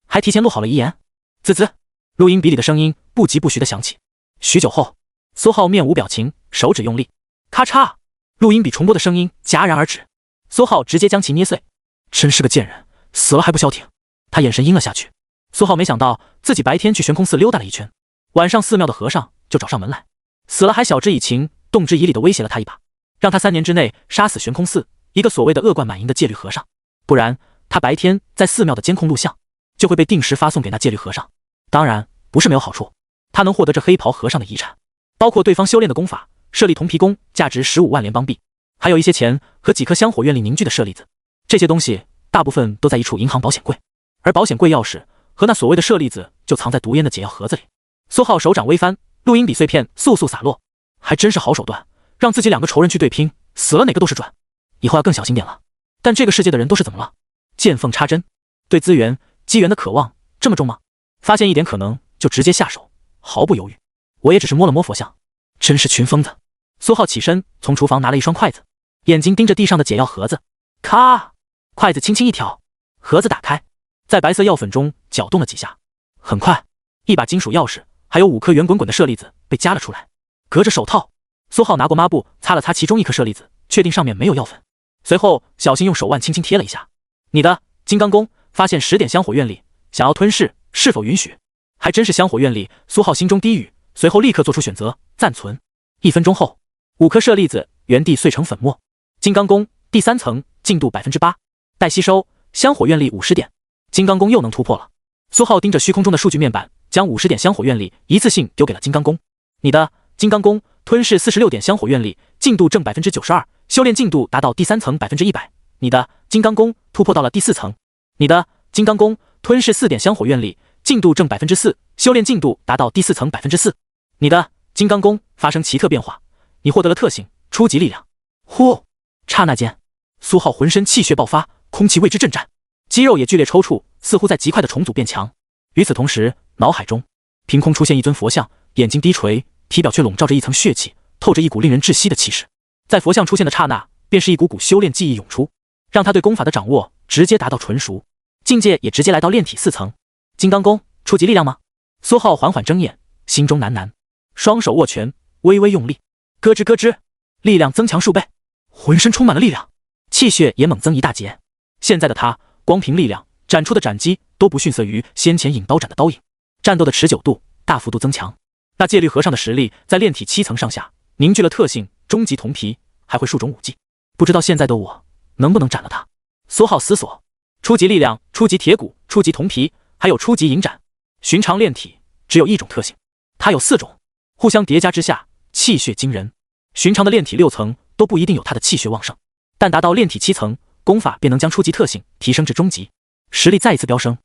还提前录好了遗言？滋滋，录音笔里的声音不疾不徐地响起。许久后，苏浩面无表情，手指用力，咔嚓，录音笔重播的声音戛然而止。苏浩直接将其捏碎，真是个贱人，死了还不消停。他眼神阴了下去。苏浩没想到自己白天去悬空寺溜达了一圈，晚上寺庙的和尚就找上门来，死了还晓之以情，动之以理地威胁了他一把，让他3年之内杀死悬空寺一个所谓的恶贯满盈的戒律和尚，不然他白天在寺庙的监控录像就会被定时发送给那戒律和尚。当然不是没有好处，他能获得这黑袍和尚的遗产，包括对方修炼的功法舍利铜皮功，价值15万联邦币，还有一些钱和几颗香火愿力凝聚的舍利子。这些东西大部分都在一处银行保险柜，而保险柜钥匙和那所谓的舍利子就藏在毒烟的解药盒子里。苏浩手掌微翻，录音笔碎片簌簌洒落，还真是好手段，让自己2个仇人去对拼，死了哪个都是赚。以后要更小心点了。但这个世界的人都是怎么了？见缝插针，对资源、机缘的渴望这么重吗？发现一点可能就直接下手，毫不犹豫。我也只是摸了摸佛像，真是群疯子。苏浩起身，从厨房拿了一双筷子，眼睛盯着地上的解药盒子，咔，筷子轻轻一挑，盒子打开，在白色药粉中搅动了几下，很快，一把金属钥匙还有5颗圆滚滚的舍利子被夹了出来。隔着手套，苏浩拿过抹布擦了擦其中一颗舍利子，确定上面没有药粉，随后小心用手腕轻轻贴了一下。你的金刚功发现10点香火愿力，想要吞噬，是否允许？还真是香火愿力。苏浩心中低语，随后立刻做出选择，暂存。1分钟后，5颗舍利子原地碎成粉末。金刚功第3层进度 8%， 待吸收，香火愿力50点。金刚功又能突破了。苏浩盯着虚空中的数据面板，将50点香火愿力一次性丢给了金刚功。你的金刚功吞噬46点香火愿力，进度正 92%， 修炼进度达到第3层 100%。你的金刚功突破到了第4层。你的金刚功吞噬4点香火愿力，进度正 4%， 修炼进度达到第4层 4%。你的金刚功发生奇特变化，你获得了特性初级力量。呼！刹那间，苏浩浑身气血爆发，空气为之震颤，肌肉也剧烈抽搐，似乎在极快的重组变强。与此同时，脑海中凭空出现一尊佛像，眼睛低垂，体表却笼罩着一层血气，透着一股令人窒息的气势。在佛像出现的刹那，便是一股股修炼记忆涌出，让他对功法的掌握直接达到纯熟，境界也直接来到炼体4层。金刚功初级力量吗？苏浩缓缓睁眼，心中喃喃，双手握拳，微微用力，咯吱咯吱，力量增强数倍，浑身充满了力量，气血也猛增一大截。现在的他，光凭力量斩出的斩击都不逊色于先前引刀斩的刀影，战斗的持久度大幅度增强。那戒律和尚的实力在炼体7层上下，凝聚了特性终极铜皮，还会数种武技，不知道现在的我能不能斩了他。苏浩思索，初级力量、初级铁骨、初级铜皮，还有初级银斩。寻常炼体只有一种特性，它有4种，互相叠加之下，气血惊人。寻常的炼体6层都不一定有他的气血旺盛，但达到炼体7层，功法便能将初级特性提升至中级，实力再一次飙升。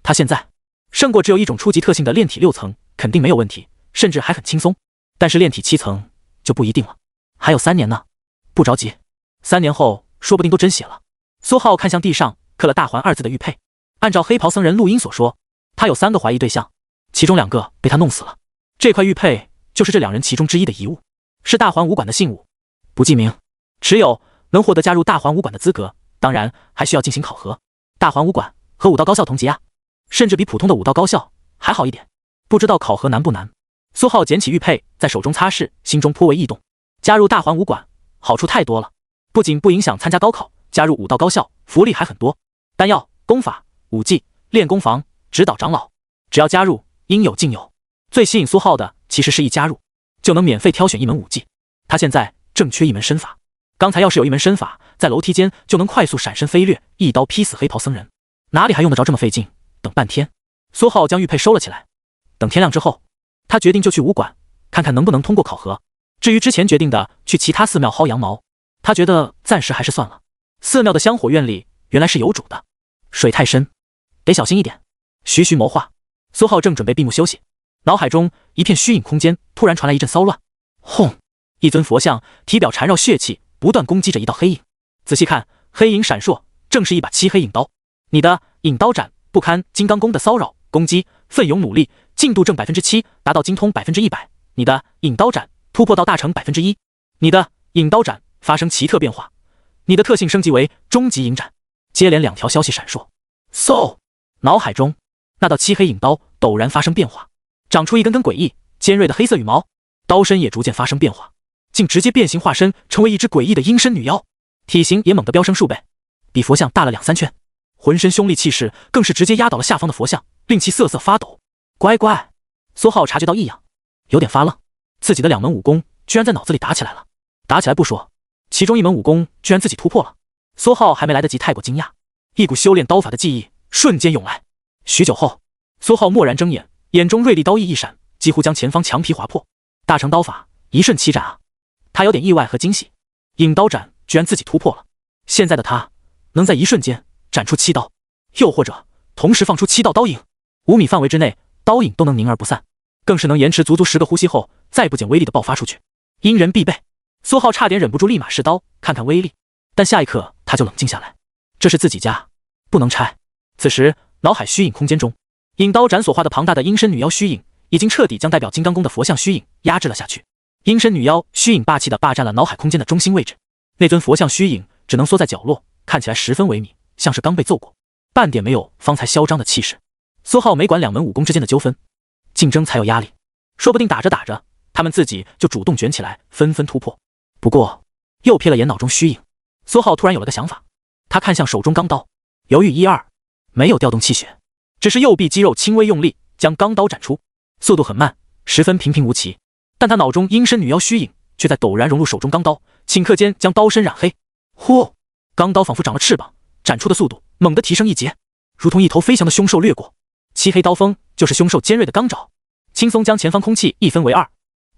他现在胜过只有一种初级特性的炼体6层，肯定没有问题，甚至还很轻松。但是炼体7层就不一定了，还有3年呢。不着急，3年后说不定都真血了。苏浩看向地上刻了大环2字的玉佩，按照黑袍僧人录音所说，他有3个怀疑对象，其中2个被他弄死了。这块玉佩就是这2人其中之一的遗物，是大环武馆的信物，不记名，持有能获得加入大环武馆的资格，当然还需要进行考核。大环武馆和武道高校同级啊，甚至比普通的武道高校还好一点，不知道考核难不难。苏浩捡起玉佩在手中擦拭，心中颇为异动。加入大环武馆好处太多了，不仅不影响参加高考，加入武道高校福利还很多，丹药、功法、武技、练功房、指导长老，只要加入应有尽有。最吸引苏浩的其实是一加入就能免费挑选一门武技，他现在正缺一门身法，刚才要是有一门身法，在楼梯间就能快速闪身飞掠，一刀劈死黑袍僧人，哪里还用得着这么费劲？等半天，苏浩将玉佩收了起来。等天亮之后，他决定就去武馆看看能不能通过考核。至于之前决定的去其他寺庙薅羊毛，他觉得暂时还是算了。寺庙的香火愿力原来是有主的，水太深，得小心一点。徐徐谋划，苏浩正准备闭目休息，脑海中一片虚影空间突然传来一阵骚乱。轰！一尊佛像体表缠绕血气，不断攻击着一道黑影。仔细看，黑影闪烁，正是一把漆黑影刀。你的影刀斩不堪金刚功的骚扰攻击，奋勇努力，进度正 7%， 达到精通 100%。你的影刀斩突破到大成 1%。你的影刀斩发生奇特变化，你的特性升级为终极影斩。接连2条消息闪烁，嗖！脑海中那道漆黑影刀陡然发生变化，长出一根根诡异尖锐的黑色羽毛，刀身也逐渐发生变化，竟直接变形化身成为一只诡异的阴身女妖，体型也猛地飙升数倍，比佛像大了2-3圈，浑身凶戾气势更是直接压倒了下方的佛像，令其瑟瑟发抖。乖乖，苏浩察觉到异样，有点发愣，自己的2门武功居然在脑子里打起来了。打起来不说，其中一门武功居然自己突破了。苏浩还没来得及太过惊讶，一股修炼刀法的记忆瞬间涌来。许久后，苏浩蓦然睁眼，眼中锐利刀意一闪，几乎将前方墙皮划破。大成刀法一瞬七斩啊！他有点意外和惊喜，影刀斩居然自己突破了。现在的他能在一瞬间斩出7刀，又或者同时放出7道刀影，5米范围之内刀影都能凝而不散，更是能延迟足足10个呼吸后再不减威力的爆发出去，因人必备。苏浩差点忍不住立马试刀看看威力，但下一刻他就冷静下来，这是自己家，不能拆。此时脑海虚影空间中，影刀斩所画的庞大的阴身女妖虚影已经彻底将代表金刚功的佛像虚影压制了下去。阴身女妖虚影霸气地霸占了脑海空间的中心位置，那尊佛像虚影只能缩在角落，看起来十分萎靡，像是刚被揍过，半点没有方才嚣张的气势。苏浩没管2门武功之间的纠纷，竞争才有压力，说不定打着打着他们自己就主动卷起来，纷纷突破。不过又瞥了眼脑中虚影，苏浩突然有了个想法，他看向手中钢刀，犹豫1-2，没有调动气血，只是右臂肌肉轻微用力，将钢刀斩出，速度很慢，十分平平无奇。但他脑中阴身女妖虚影却在陡然融入手中钢刀，顷刻间将刀身染黑。呼！钢刀仿佛长了翅膀，斩出的速度猛地提升一截，如同一头飞翔的凶兽掠过。漆黑刀锋就是凶兽尖锐的钢爪，轻松将前方空气一分为二。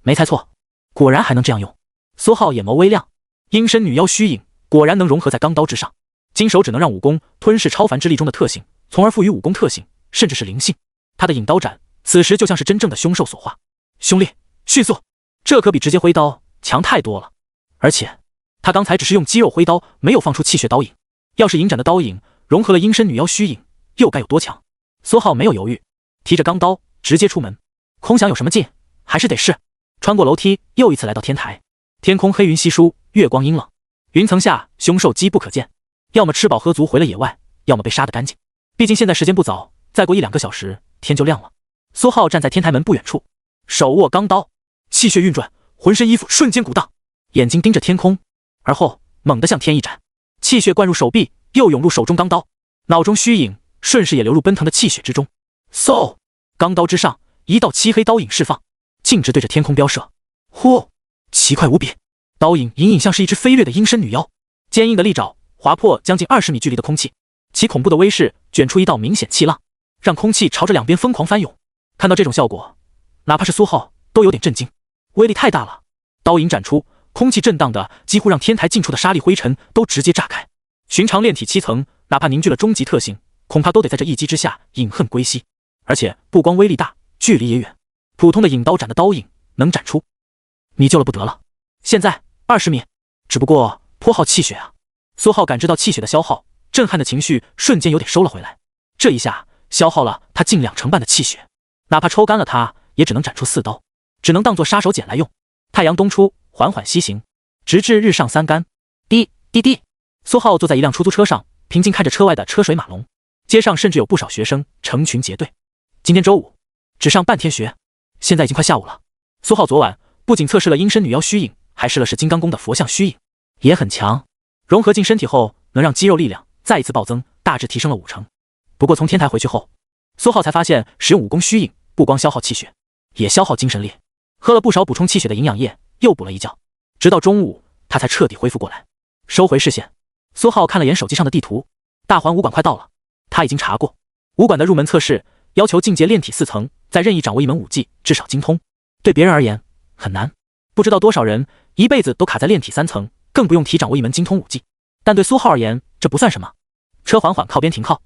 没猜错，果然还能这样用。苏浩眼眸微亮，阴身女妖虚影果然能融合在钢刀之上。金手指能让武功吞噬超凡之力中的特性，从而赋予武功特性，甚至是灵性。他的引刀斩此时就像是真正的凶兽所化，凶厉迅速，这可比直接挥刀强太多了。而且他刚才只是用肌肉挥刀，没有放出气血刀影，要是引斩的刀影融合了阴身女妖虚影，又该有多强？苏浩没有犹豫，提着钢刀直接出门。空想有什么劲，还是得试。穿过楼梯，又一次来到天台。天空黑云稀疏，月光阴冷，云层下凶兽机不可见，要么吃饱喝足回了野外，要么被杀得干净。毕竟现在时间不早，再过1-2个小时天就亮了。苏浩站在天台门不远处，手握钢刀，气血运转，浑身衣服瞬间鼓荡，眼睛盯着天空，而后猛地向天一斩，气血灌入手臂，又涌入手中钢刀，脑中虚影顺势也流入奔腾的气血之中。嗖！钢刀之上一道漆黑刀影释放，径直对着天空飙射。呼！奇快无比，刀影隐隐像是一只飞掠的阴身女妖，坚硬的利爪划破将近20米距离的空气，其恐怖的威势卷出一道明显气浪，让空气朝着两边疯狂翻涌。看到这种效果，哪怕是苏浩都有点震惊，威力太大了。刀影斩出，空气震荡的几乎让天台近处的沙砾灰尘都直接炸开。寻常炼体7层，哪怕凝聚了终极特性，恐怕都得在这一击之下饮恨归西。而且不光威力大，距离也远，普通的引刀斩的刀影能斩出，你救了不得了。现在20米，只不过颇耗气血啊。苏浩感知到气血的消耗，震撼的情绪瞬间有点收了回来。这一下消耗了他近2成半的气血，哪怕抽干了他，也只能斩出4刀，只能当作杀手锏来用。太阳东出，缓缓西行，直至日上3竿。滴滴滴，苏浩坐在一辆出租车上，平静看着车外的车水马龙，街上甚至有不少学生成群结队。今天周五，只上半天学，现在已经快下午了。苏浩昨晚不仅测试了阴身女妖虚影，还试了是金刚宫的佛像虚影，也很强。融合进身体后，能让肌肉力量再一次暴增，大致提升了5成。不过从天台回去后，苏浩才发现使用武功虚影不光消耗气血，也消耗精神力。喝了不少补充气血的营养液，又补了一觉，直到中午他才彻底恢复过来。收回视线，苏浩看了眼手机上的地图，大环武馆快到了。他已经查过武馆的入门测试，要求进阶炼体4层，再任意掌握一门武技，至少精通。对别人而言很难，不知道多少人一辈子都卡在炼体3层，更不用提掌握一门精通武技。但对苏浩而言，这不算什么。车缓缓靠边停靠，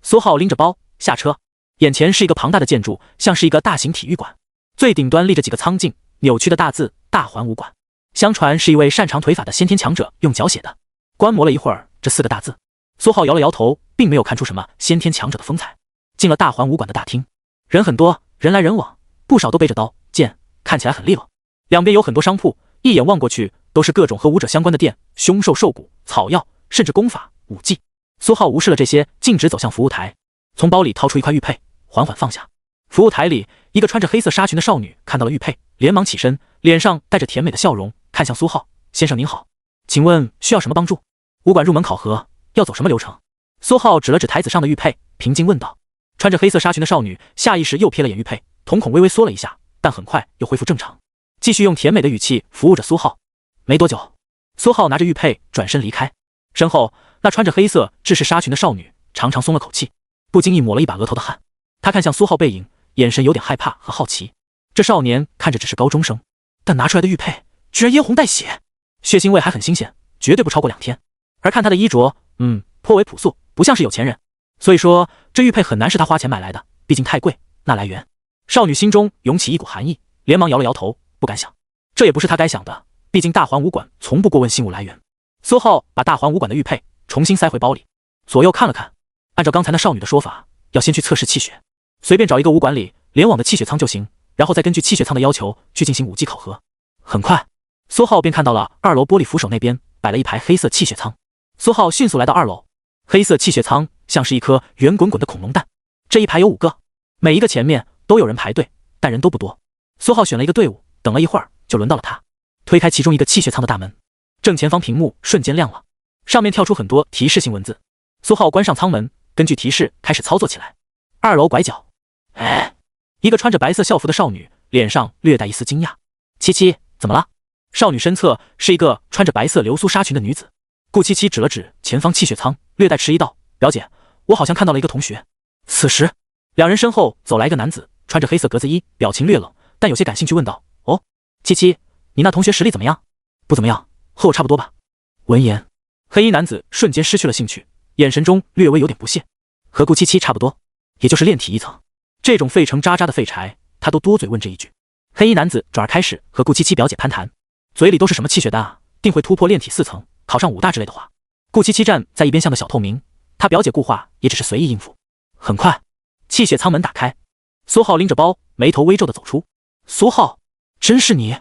苏浩拎着包下车，眼前是一个庞大的建筑，像是一个大型体育馆。最顶端立着几个苍劲扭曲的大字“大环武馆”，相传是一位擅长腿法的先天强者用脚写的。观摩了一会儿这4个大字，苏浩摇了摇头，并没有看出什么先天强者的风采。进了大环武馆的大厅，人很多，人来人往，不少都背着刀剑，看起来很利落。两边有很多商铺，一眼望过去都是各种和武者相关的店，凶兽兽骨、草药，甚至功法武技。苏浩无视了这些，径直走向服务台，从包里掏出一块玉佩，缓缓放下。服务台里，一个穿着黑色纱裙的少女看到了玉佩，连忙起身，脸上带着甜美的笑容，看向苏浩：“先生您好，请问需要什么帮助？武馆入门考核要走什么流程？”苏浩指了指台子上的玉佩，平静问道。穿着黑色纱裙的少女下意识又瞥了眼玉佩，瞳孔微微缩了一下，但很快又恢复正常，继续用甜美的语气服务着苏浩。没多久，苏浩拿着玉佩转身离开，身后那穿着黑色制式纱裙的少女长长松了口气，不经意抹了一把额头的汗。她看向苏浩背影，眼神有点害怕和好奇。这少年看着只是高中生，但拿出来的玉佩居然嫣红带血，血腥味还很新鲜，绝对不超过2天。而看他的衣着，颇为朴素，不像是有钱人。所以说这玉佩很难是他花钱买来的，毕竟太贵。那来源，少女心中涌起一股寒意，连忙摇了摇头，不敢想。这也不是他该想的，毕竟大环武馆从不过问信物来源。苏浩把大环武馆的玉佩重新塞回包里，左右看了看，按照刚才那少女的说法，要先去测试气血，随便找一个武馆里联网的气血仓就行，然后再根据气血仓的要求去进行武技考核。很快，苏浩便看到了2楼玻璃扶手那边摆了一排黑色气血仓。苏浩迅速来到2楼，黑色气血仓像是一颗圆滚滚的恐龙蛋，这一排有5个，每一个前面都有人排队，但人都不多。苏浩选了一个队伍，等了一会儿就轮到了他，推开其中一个气血仓的大门，正前方屏幕瞬间亮了，上面跳出很多提示性文字。苏浩关上仓门，根据提示开始操作起来。2楼拐角。哎，一个穿着白色校服的少女脸上略带一丝惊讶。七七，怎么了？少女身侧是一个穿着白色流苏纱裙的女子。顾七七指了指前方气血舱，略带迟疑道：“表姐，我好像看到了一个同学。”此时，两人身后走来一个男子，穿着黑色格子衣，表情略冷，但有些感兴趣，问道：“哦，七七，你那同学实力怎么样？”“不怎么样，和我差不多吧。”闻言，黑衣男子瞬间失去了兴趣，眼神中略微有点不屑。和顾七七差不多，也就是炼体一层。这种废成渣渣的废柴，他都多嘴问这一句。黑衣男子转而开始和顾七七表姐攀谈，嘴里都是什么气血丹啊，定会突破炼体4层，考上武大之类的话。顾七七站在一边像个小透明，他表姐顾话也只是随意应付。很快，气血舱门打开，苏浩拎着包，眉头微皱的走出。苏浩，真是你？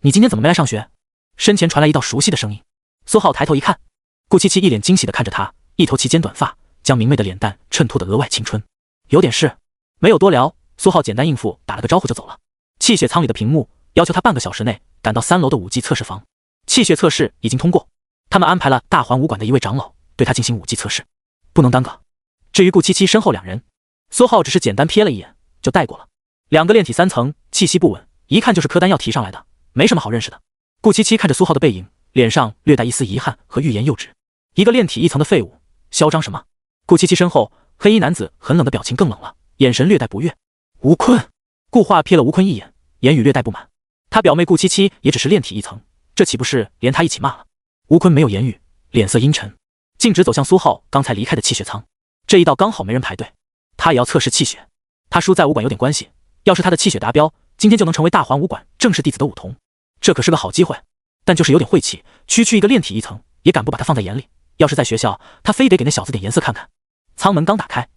你今天怎么没来上学？身前传来一道熟悉的声音。苏浩抬头一看，顾七七一脸惊喜的看着他，一头齐肩短发，将明媚的脸蛋衬托的额外青春。有点事，没有多聊，苏浩简单应付，打了个招呼就走了。气血舱里的屏幕要求他半个小时内赶到3楼的武技测试房。气血测试已经通过，他们安排了大环武馆的一位长老对他进行武技测试，不能耽搁。至于顾七七身后两人，苏浩只是简单瞥了一眼就带过了。2个炼体3层，气息不稳，一看就是柯丹要提上来的，没什么好认识的。顾七七看着苏浩的背影，脸上略带一丝遗憾和欲言又止。一个炼体1层的废物，嚣张什么？顾七七身后，黑衣男子很冷的表情更冷了，眼神略带不悦。吴坤，顾化瞥了吴坤一眼，言语略带不满。他表妹顾七七也只是炼体1层，这岂不是连他一起骂了？吴坤没有言语，脸色阴沉，径直走向苏浩刚才离开的气血舱。这一道刚好没人排队，他也要测试气血。他输在武馆有点关系，要是他的气血达标，今天就能成为大环武馆正式弟子的武童，这可是个好机会。但就是有点晦气，区区一个炼体1层也敢不把他放在眼里。要是在学校，他非得给那小子点颜色看看。舱门刚打开，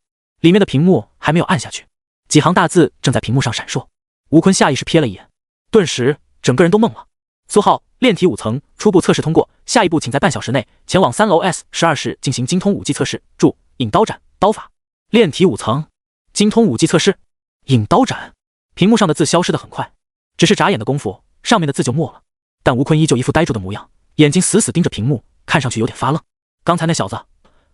里面的屏幕还没有按下去，几行大字正在屏幕上闪烁。吴坤下意识瞥了一眼，顿时整个人都懵了。苏浩，炼体5层初步测试通过，下一步请在半小时内前往3楼 S12室进行精通武技测试。注：引刀斩，刀法。炼体5层，精通武技测试，引刀斩。屏幕上的字消失得很快，只是眨眼的功夫，上面的字就没了。但吴坤依旧一副呆住的模样，眼睛死死盯着屏幕，看上去有点发愣。刚才那小子，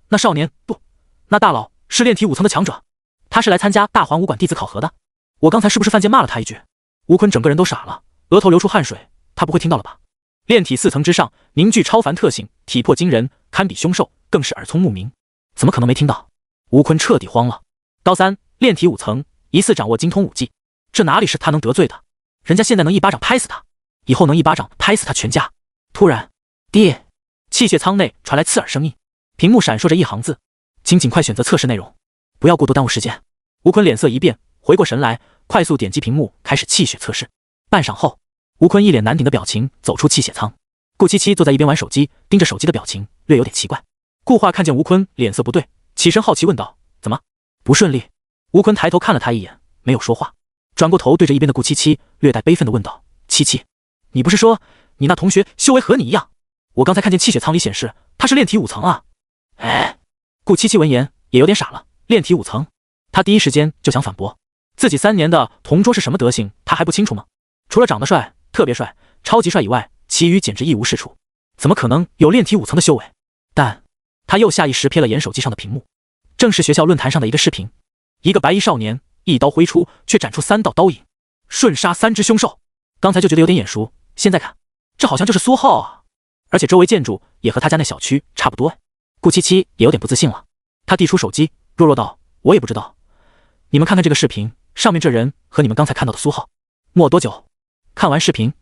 那少年不，那大佬是炼体5层的强者，他是来参加大环武馆弟子考核的。我刚才是不是犯贱骂了他一句？吴坤整个人都傻了，额头流出汗水，他不会听到了吧？炼体4层之上，凝聚超凡特性，体魄惊人，堪比凶兽，更是耳聪目明，怎么可能没听到？吴坤彻底慌了。高3，炼体5层，疑似掌握精通武技，这哪里是他能得罪的？人家现在能一巴掌拍死他，以后能一巴掌拍死他全家。突然，爹！气血舱内传来刺耳声音，屏幕闪烁着一行字：请尽快选择测试内容，不要过多耽误时间。吴坤脸色一变，回过神来，快速点击屏幕，开始气血测试。半晌后，吴坤一脸难顶的表情走出气血舱。顾七七坐在一边玩手机，盯着手机的表情略有点奇怪。顾化看见吴坤脸色不对，起身好奇问道：怎么不顺利？吴坤抬头看了他一眼，没有说话，转过头对着一边的顾七七略带悲愤地问道：七七，你不是说你那同学修为和你一样？我刚才看见气血舱里显示他是炼体5层啊。哎，顾七七闻言也有点傻了，炼体5层？他第一时间就想反驳，自己3年的同桌是什么德行，他还不清楚吗？除了长得帅、特别帅、超级帅以外，其余简直一无是处，怎么可能有炼体5层的修为？但他又下意识瞥了眼手机上的屏幕，正是学校论坛上的一个视频，一个白衣少年一刀挥出，却斩出3道刀影，瞬杀3只凶兽。刚才就觉得有点眼熟，现在看，这好像就是苏浩啊！而且周围建筑也和他家那小区差不多。顾七七也有点不自信了，他递出手机，弱弱道：我也不知道，你们看看这个视频，上面这人和你们刚才看到的苏浩。没多久，看完视频，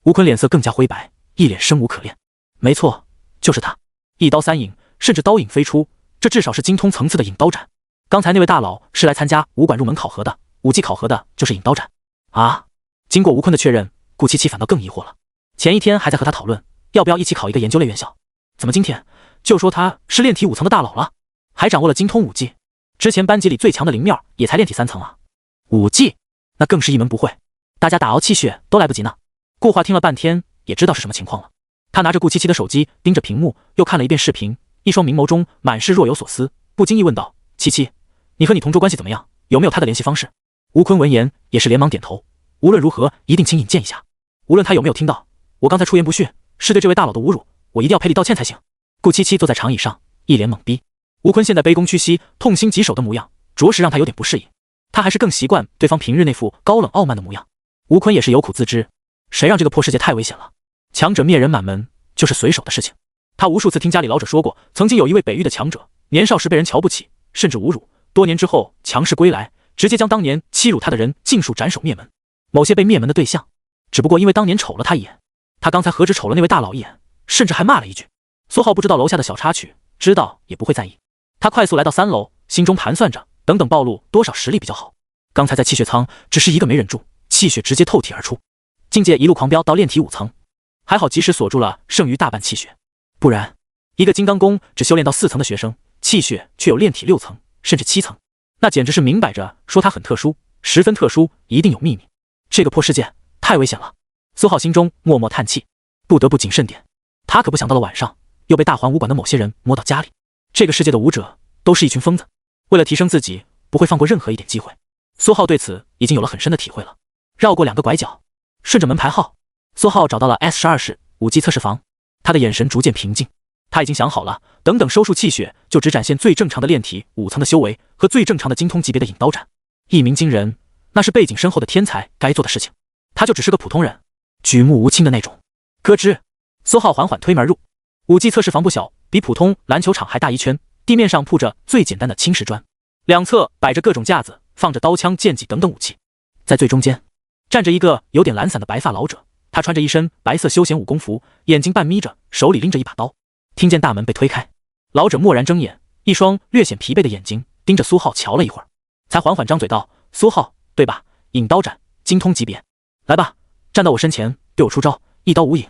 吴坤脸色更加灰白，一脸生无可恋。没错，就是他，一刀3影，甚至刀影飞出，这至少是精通层次的引刀斩。刚才那位大佬是来参加武馆入门考核的，武技考核的就是引刀斩啊！经过吴坤的确认，顾七七反倒更疑惑了。前一天还在和他讨论要不要一起考一个研究类院校，怎么今天就说他是炼体5层的大佬了，还掌握了精通武技？之前班级里最强的林面也才炼体3层啊，武技那更是一门不会，大家打熬气血都来不及呢。顾华听了半天也知道是什么情况了，他拿着顾七七的手机盯着屏幕，又看了一遍视频，一双明眸中满是若有所思，不经意问道：七七，你和你同桌关系怎么样？有没有他的联系方式？吴坤闻言也是连忙点头，无论如何一定请引荐一下，无论他有没有听到，我刚才出言不逊，是对这位大佬的侮辱，我一定要赔礼道歉才行。顾七七坐在长椅上，一脸懵逼。吴坤现在卑躬屈膝、痛心疾首的模样，着实让他有点不适应。他还是更习惯对方平日那副高冷傲慢的模样。吴坤也是有苦自知，谁让这个破世界太危险了，强者灭人满门就是随手的事情。他无数次听家里老者说过，曾经有一位北域的强者，年少时被人瞧不起，甚至侮辱，多年之后强势归来，直接将当年欺辱他的人尽数斩首灭门。某些被灭门的对象，只不过因为当年瞅了他一眼，他刚才何止瞅了那位大佬一眼，甚至还骂了一句。苏浩不知道楼下的小插曲，知道也不会在意。他快速来到3楼，心中盘算着，等等暴露多少实力比较好。刚才在气血仓只是一个没忍住，气血直接透体而出，境界一路狂飙到炼体5层，还好及时锁住了剩余大半气血，不然一个金刚功只修炼到4层的学生，气血却有炼体6层甚至7层，那简直是明摆着说他很特殊，十分特殊，一定有秘密。这个破世界太危险了。苏浩心中默默叹气，不得不谨慎点。他可不想到了晚上又被大环武馆的某些人摸到家里。这个世界的武者都是一群疯子，为了提升自己，不会放过任何一点机会。苏浩对此已经有了很深的体会了。绕过2个拐角，顺着门牌号，苏浩找到了 S12室武技测试房。他的眼神逐渐平静，他已经想好了，等等收束气血，就只展现最正常的炼体5层的修为和最正常的精通级别的引刀斩。一鸣惊人，那是背景深厚的天才该做的事情，他就只是个普通人，举目无亲的那种。咯吱，苏浩缓缓推门入。武技测试房不小，比普通篮球场还大1圈，地面上铺着最简单的青石砖，两侧摆着各种架子，放着刀枪剑戟等等武器。在最中间站着一个有点懒散的白发老者，他穿着一身白色休闲武功服，眼睛半眯着，手里拎着一把刀。听见大门被推开，老者蓦然睁眼，一双略显疲惫的眼睛盯着苏浩瞧了一会儿，才缓缓张嘴道：“苏浩，对吧？引刀斩，精通级别。来吧，站到我身前，对我出招，一刀无影，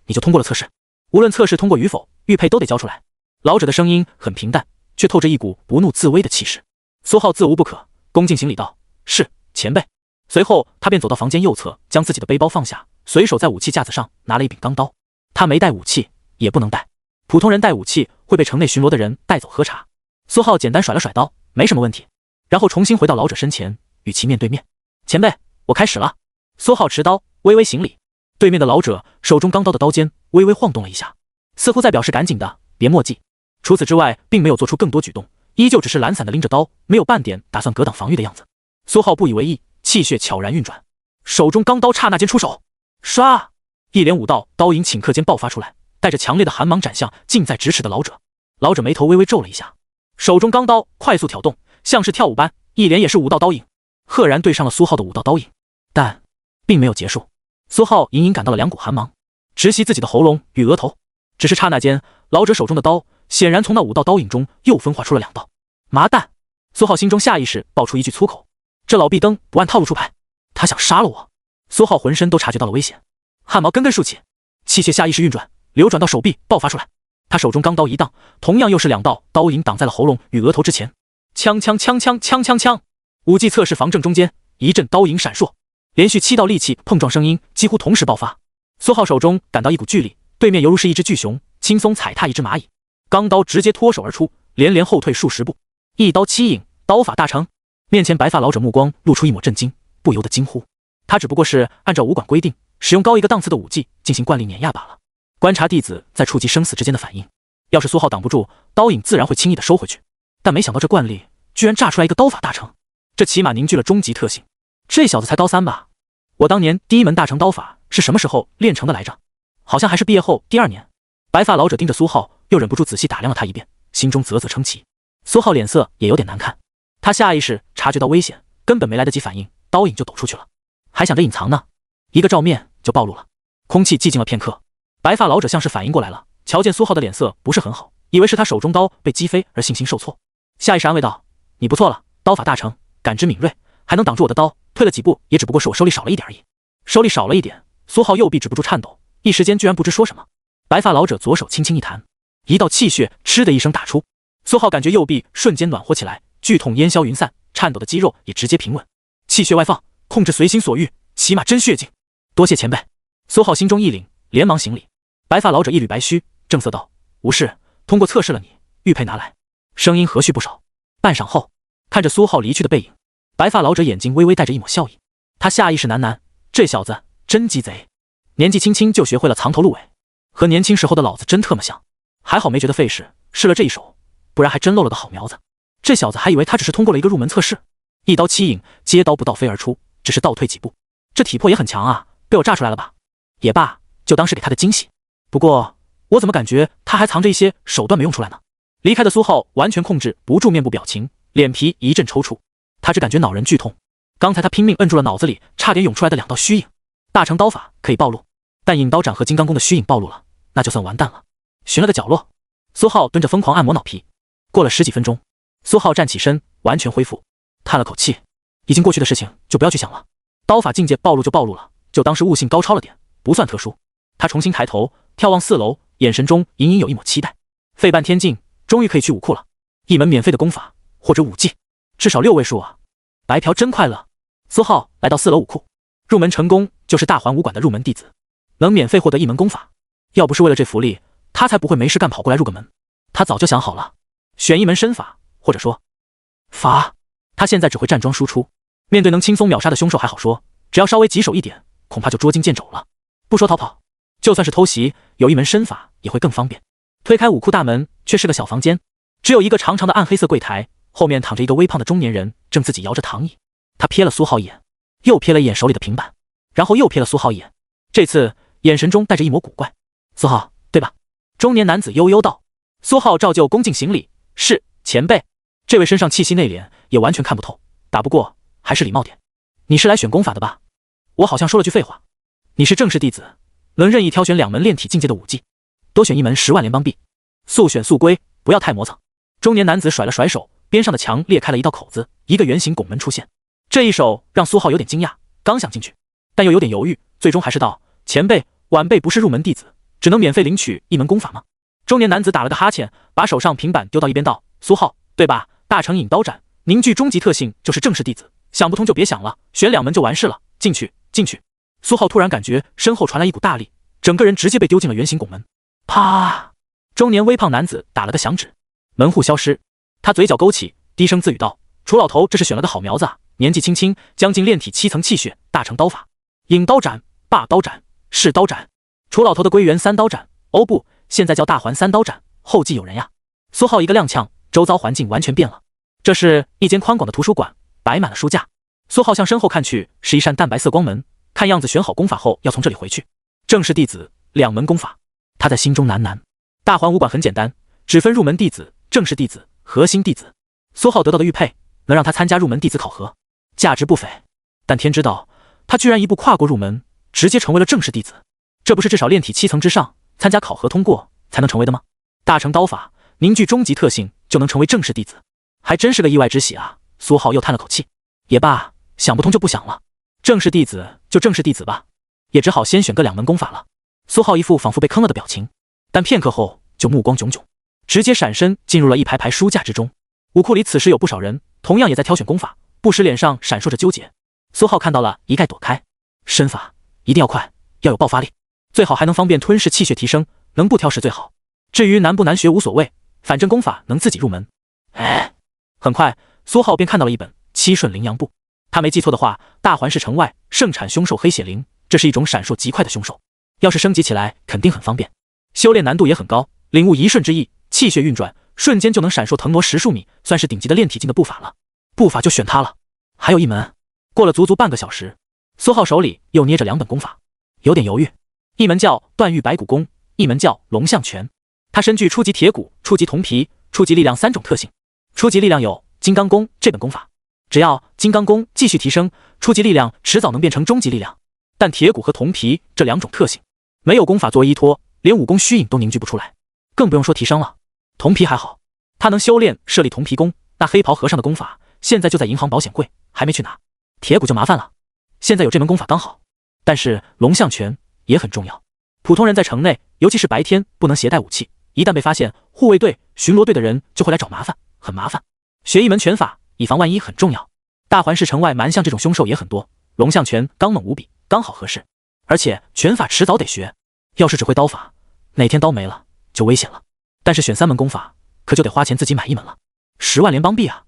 你就通过了测试。无论测试通过与否，玉佩都得交出来。”老者的声音很平淡，却透着一股不怒自威的气势。苏浩自无不可，恭敬行礼道：“是，前辈。”随后他便走到房间右侧，将自己的背包放下，随手在武器架子上拿了一柄钢刀。他没带武器，也不能带，普通人带武器会被城内巡逻的人带走喝茶。苏浩简单甩了甩刀，没什么问题，然后重新回到老者身前，与其面对面。前辈，我开始了。苏浩持刀，微微行礼。对面的老者手中钢刀的刀尖微微晃动了一下，似乎在表示赶紧的，别墨迹。除此之外，并没有做出更多举动，依旧只是懒散的拎着刀，没有半点打算格挡防御的样子。苏浩不以为意，气血悄然运转，手中钢刀刹那间出手，唰，一连5道刀影顷刻间爆发出来，带着强烈的寒芒斩向近在咫尺的老者。老者眉头微微皱了一下，手中钢刀快速挑动，像是跳舞般，一连也是5道刀影，赫然对上了苏浩的5道刀影，但并没有结束。苏浩隐隐感到了2股寒芒直袭自己的喉咙与额头，只是刹那间，老者手中的刀显然从那5道刀影中又分化出了2道。麻蛋！苏浩心中下意识爆出一句粗口，这老壁灯不按套路出牌，他想杀了我。苏浩浑身都察觉到了危险，汗毛根根竖起，气血下意识运转，流转到手臂爆发出来。他手中钢刀一荡，同样又是2道刀影挡在了喉咙与额头之前。锵锵锵锵锵锵锵！武技测试房正中间，一阵刀影闪烁，连续7道利器碰撞声音几乎同时爆发。苏浩手中感到一股巨力，对面犹如是一只巨熊轻松踩踏一只蚂蚁，钢刀直接脱手而出，连连后退数10步，一刀7影，刀法大成。面前白发老者目光露出一抹震惊，不由得惊呼：他只不过是按照武馆规定，使用高一个档次的武技进行惯例碾压罢了，观察弟子在触及生死之间的反应。要是苏浩挡不住，刀影自然会轻易的收回去，但没想到这惯例居然炸出来一个刀法大成，这起码凝聚了终极特性。这小子才高3吧？我当年第1门大成刀法是什么时候练成的来着？好像还是毕业后第2年。白发老者盯着苏浩，又忍不住仔细打量了他一遍，心中啧啧称奇。苏浩脸色也有点难看，他下意识察觉到危险，根本没来得及反应，刀影就抖出去了，还想着隐藏呢，一个照面就暴露了。空气寂静了片刻，白发老者像是反应过来了，瞧见苏浩的脸色不是很好，以为是他手中刀被击飞而信心受挫，下意识安慰道：“你不错了，刀法大成，感知敏锐，还能挡住我的刀，退了几步也只不过是我手里少了一点而已。”手里少了一点，苏浩右臂止不住颤抖，一时间居然不知说什么。白发老者左手轻轻一弹，一道气血嗤的一声打出，苏浩感觉右臂瞬间暖和起来，剧痛烟消云散，颤抖的肌肉也直接平稳，气血外放，控制随心所欲，起码真血劲。多谢前辈。苏浩心中一凛，连忙行礼。白发老者一缕白须，正色道：“无事，通过测试了你，玉佩拿来。”声音和煦不少。半晌后，看着苏浩离去的背影，白发老者眼睛微微带着一抹笑意，他下意识喃喃：“这小子真鸡贼，年纪轻轻就学会了藏头露尾，和年轻时候的老子真特么像。还好没觉得费事，试了这一手，不然还真漏了个好苗子。”这小子还以为他只是通过了一个入门测试，一刀七影，接刀不到飞而出，只是倒退几步。这体魄也很强啊，被我炸出来了吧？也罢，就当是给他的惊喜。不过我怎么感觉他还藏着一些手段没用出来呢？离开的苏浩完全控制不住面部表情，脸皮一阵抽搐，他只感觉脑仁剧痛。刚才他拼命摁住了脑子里差点涌出来的2道虚影。大成刀法可以暴露，但影刀斩和金刚功的虚影暴露了，那就算完蛋了。寻了个角落，苏浩蹲着疯狂按摩脑皮。过了10几分钟，苏浩站起身，完全恢复，叹了口气，已经过去的事情就不要去想了。刀法境界暴露就暴露了，就当是悟性高超了点，不算特殊。他重新抬头眺望4楼，眼神中隐隐有一抹期待。费半天劲，终于可以去武库了，一门免费的功法或者武技，至少6位数啊！白嫖真快乐。苏浩来到4楼武库，入门成功就是大环武馆的入门弟子，能免费获得一门功法。要不是为了这福利，他才不会没事干跑过来入个门。他早就想好了，选一门身法，或者说法。他现在只会站桩输出，面对能轻松秒杀的凶兽还好说，只要稍微棘手一点，恐怕就捉襟见肘了。不说逃跑，就算是偷袭，有一门身法也会更方便。推开武库大门，却是个小房间，只有一个长长的暗黑色柜台，后面躺着一个微胖的中年人，正自己摇着躺椅。他瞥了苏浩一眼，又瞥了一眼手里的平板，然后又瞥了苏浩一眼，这次眼神中带着一抹古怪。苏浩，对吧？中年男子悠悠道。苏浩照旧恭敬行礼，是前辈。这位身上气息内敛，也完全看不透，打不过还是礼貌点。你是来选功法的吧？我好像说了句废话。你是正式弟子，能任意挑选2门炼体境界的武技，多选一门10万联邦币，速选速归，不要太磨蹭。中年男子甩了甩手，边上的墙裂开了一道口子，一个圆形拱门出现。这一手让苏浩有点惊讶，刚想进去，但又有点犹豫，最终还是道：前辈，晚辈不是入门弟子，只能免费领取一门功法吗？中年男子打了个哈欠，把手上平板丢到一边道：苏浩，对吧？大成影刀斩凝聚终极特性就是正式弟子，想不通就别想了，选2门就完事了，进去，进去。苏浩突然感觉身后传来一股大力，整个人直接被丢进了圆形拱门。啪！中年微胖男子打了个响指，门户消失。他嘴角勾起，低声自语道：楚老头这是选了个好苗子啊，年纪轻轻将近炼体7层气血，大成刀法，影刀斩、霸刀斩、噬刀斩。楚老头的归元3刀斩，哦不，现在叫大环3刀斩，后继有人呀。苏浩一个踉跄，周遭环境完全变了。这是一间宽广的图书馆，摆满了书架。苏浩向身后看去，是一扇淡白色光门，看样子选好功法后要从这里回去。正式弟子2门功法，他在心中喃喃。大环武馆很简单，只分入门弟子、正式弟子、核心弟子。苏浩得到的玉佩能让他参加入门弟子考核，价值不菲。但天知道，他居然一步跨过入门，直接成为了正式弟子。这不是至少炼体7层之上，参加考核通过才能成为的吗？大成刀法凝聚终极特性就能成为正式弟子，还真是个意外之喜啊！苏浩又叹了口气。也罢，想不通就不想了，正式弟子就正式弟子吧，也只好先选个2门功法了。苏浩一副仿佛被坑了的表情，但片刻后就目光炯炯，直接闪身进入了一排排书架之中。武库里此时有不少人，同样也在挑选功法，不时脸上闪烁着纠结。苏浩看到了，一概躲开。身法一定要快，要有爆发力，最好还能方便吞噬气血提升，能不挑食最好。至于难不难学无所谓，反正功法能自己入门。很快苏浩便看到了一本7顺羚羊部。他没记错的话，大环市城外盛产凶兽黑血灵，这是一种闪烁极快的凶兽，要是升级起来肯定很方便，修炼难度也很高，领悟一瞬之意，气血运转，瞬间就能闪烁腾挪10数米，算是顶级的炼体境的步法了。步法就选它了。还有一门。过了足足半个小时，苏浩手里又捏着2本功法，有点犹豫。一门叫断玉白骨功，一门叫龙象拳。它身具初级铁骨、初级铜皮、初级力量3种特性。初级力量有金刚功这本功法，只要金刚功继续提升，初级力量迟早能变成终极力量。但铁骨和铜皮这2种特性，没有功法作为依托，连武功虚影都凝聚不出来，更不用说提升了。铜皮还好，他能修炼设立铜皮功，那黑袍和尚的功法现在就在银行保险柜，还没去拿。铁骨就麻烦了，现在有这门功法刚好。但是龙象拳也很重要，普通人在城内，尤其是白天不能携带武器，一旦被发现，护卫队、巡逻队的人就会来找麻烦，很麻烦。学一门拳法，以防万一很重要。大环市城外蛮象这种凶兽也很多，龙象拳刚猛无比，刚好合适。而且拳法迟早得学，要是只会刀法，哪天刀没了就危险了。但是选3门功法，可就得花钱自己买一门了，10万联邦币啊！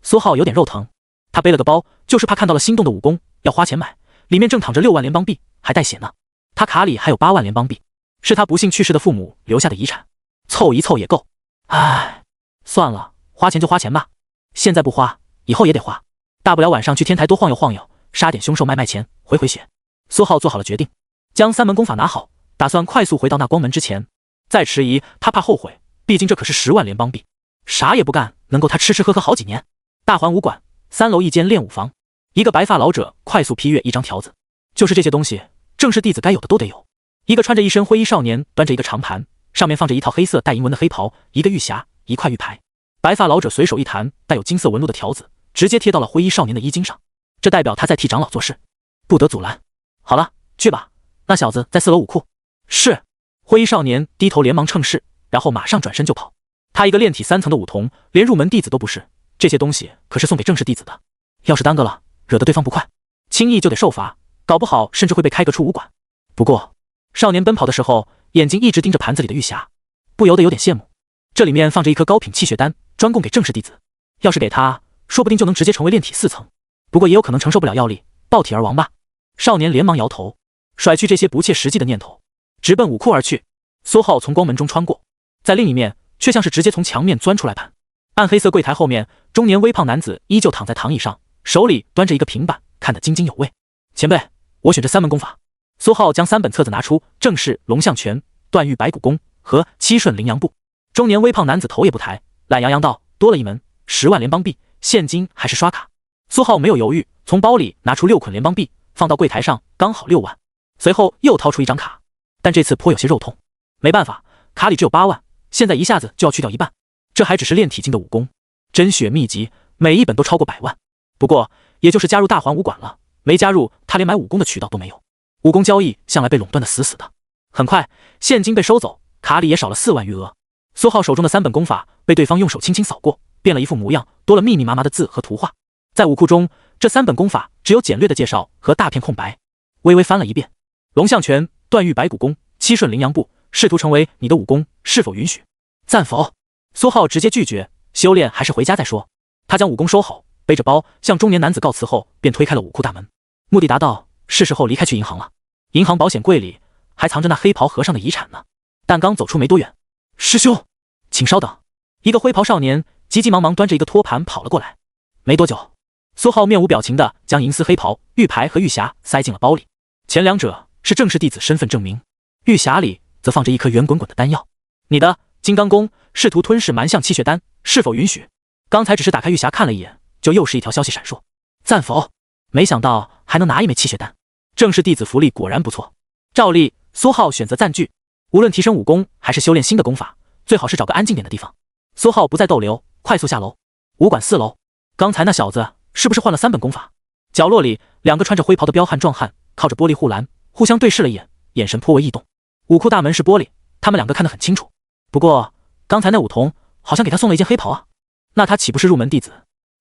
苏浩有点肉疼，他背了个包，就是怕看到了心动的武功，要花钱买，里面正躺着6万联邦币，还带血呢。他卡里还有8万联邦币，是他不幸去世的父母留下的遗产，凑一凑也够。唉，算了，花钱就花钱吧。现在不花，以后也得花，大不了晚上去天台多晃悠晃悠，杀点凶兽卖钱，回回血。苏浩做好了决定，将三门功法拿好，打算快速回到那光门之前。再迟疑，他怕后悔，毕竟这可是10万联邦币，啥也不干，能够他吃吃喝喝好几年。大环武馆3楼一间练武房，一个白发老者快速批阅一张条子，就是这些东西，正式弟子该有的都得有。一个穿着一身灰衣少年端着一个长盘，上面放着一套黑色带银纹的黑袍，一个玉匣，一块玉牌。白发老者随手一弹，带有金色纹路的条子直接贴到了灰衣少年的衣襟上，这代表他在替长老做事，不得阻拦。好了，去吧，那小子在4楼武库。是。灰衣少年低头连忙称是，然后马上转身就跑。他一个炼体3层的武童，连入门弟子都不是，这些东西可是送给正式弟子的，要是耽搁了，惹得对方不快，轻易就得受罚，搞不好甚至会被开革出武馆。不过少年奔跑的时候，眼睛一直盯着盘子里的玉匣，不由得有点羡慕。这里面放着一颗高品气血丹，专供给正式弟子，要是给他，说不定就能直接成为炼体4层，不过也有可能承受不了药力，爆体而亡吧。少年连忙摇头，甩去这些不切实际的念头，直奔武库而去。苏浩从光门中穿过，在另一面却像是直接从墙面钻出来般。暗黑色柜台后面，中年微胖男子依旧躺在躺椅上，手里端着一个平板，看得津津有味。前辈，我选这3门功法。苏浩将3本册子拿出，正是龙象拳、断玉白骨功和七顺羚羊步。中年微胖男子头也不抬，懒洋洋道：多了一门，10万联邦币，现金还是刷卡？苏浩没有犹豫，从包里拿出6捆联邦币，放到柜台上，刚好6万。随后又掏出一张卡，但这次颇有些肉痛。没办法，卡里只有8万，现在一下子就要去掉一半。这还只是炼体境的武功，真血秘籍每一本都超过100万。不过也就是加入大环武馆了，没加入他连买武功的渠道都没有。武功交易向来被垄断的死死的。很快现金被收走，卡里也少了4万余额。苏浩手中的3本功法被对方用手轻轻扫过，变了一副模样，多了密密麻麻的字和图画。在武库中，这3本功法只有简略的介绍和大片空白。微微翻了一遍，龙象拳、断玉白骨功、七顺羚羊步，试图成为你的武功，是否允许？暂否。苏浩直接拒绝，修炼还是回家再说。他将武功收好，背着包向中年男子告辞后，便推开了武库大门。目的达到，是时候离开去银行了。银行保险柜里还藏着那黑袍和尚的遗产呢。但刚走出没多远，师兄，请稍等。一个灰袍少年急急忙忙端着一个托盘跑了过来。没多久，苏浩面无表情地将银丝黑袍、玉牌和玉匣塞进了包里。前2者是正式弟子身份证明，玉匣里则放着一颗圆滚滚的丹药。你的金刚功试图吞噬蛮象气血丹，是否允许？刚才只是打开玉匣看了一眼，就又是一条消息闪烁。暂否。没想到还能拿一枚气血丹，正式弟子福利果然不错。照例，苏浩选择暂居，无论提升武功还是修炼新的功法，最好是找个安静点的地方。苏浩不再逗留，快速下楼。武馆4楼，刚才那小子是不是换了3本功法？角落里2个穿着灰袍的彪悍壮汉靠着玻璃护栏，互相对视了一眼，眼神颇为异动。武库大门是玻璃，他们2个看得很清楚。不过刚才那武童好像给他送了一件黑袍啊，那他岂不是入门弟子？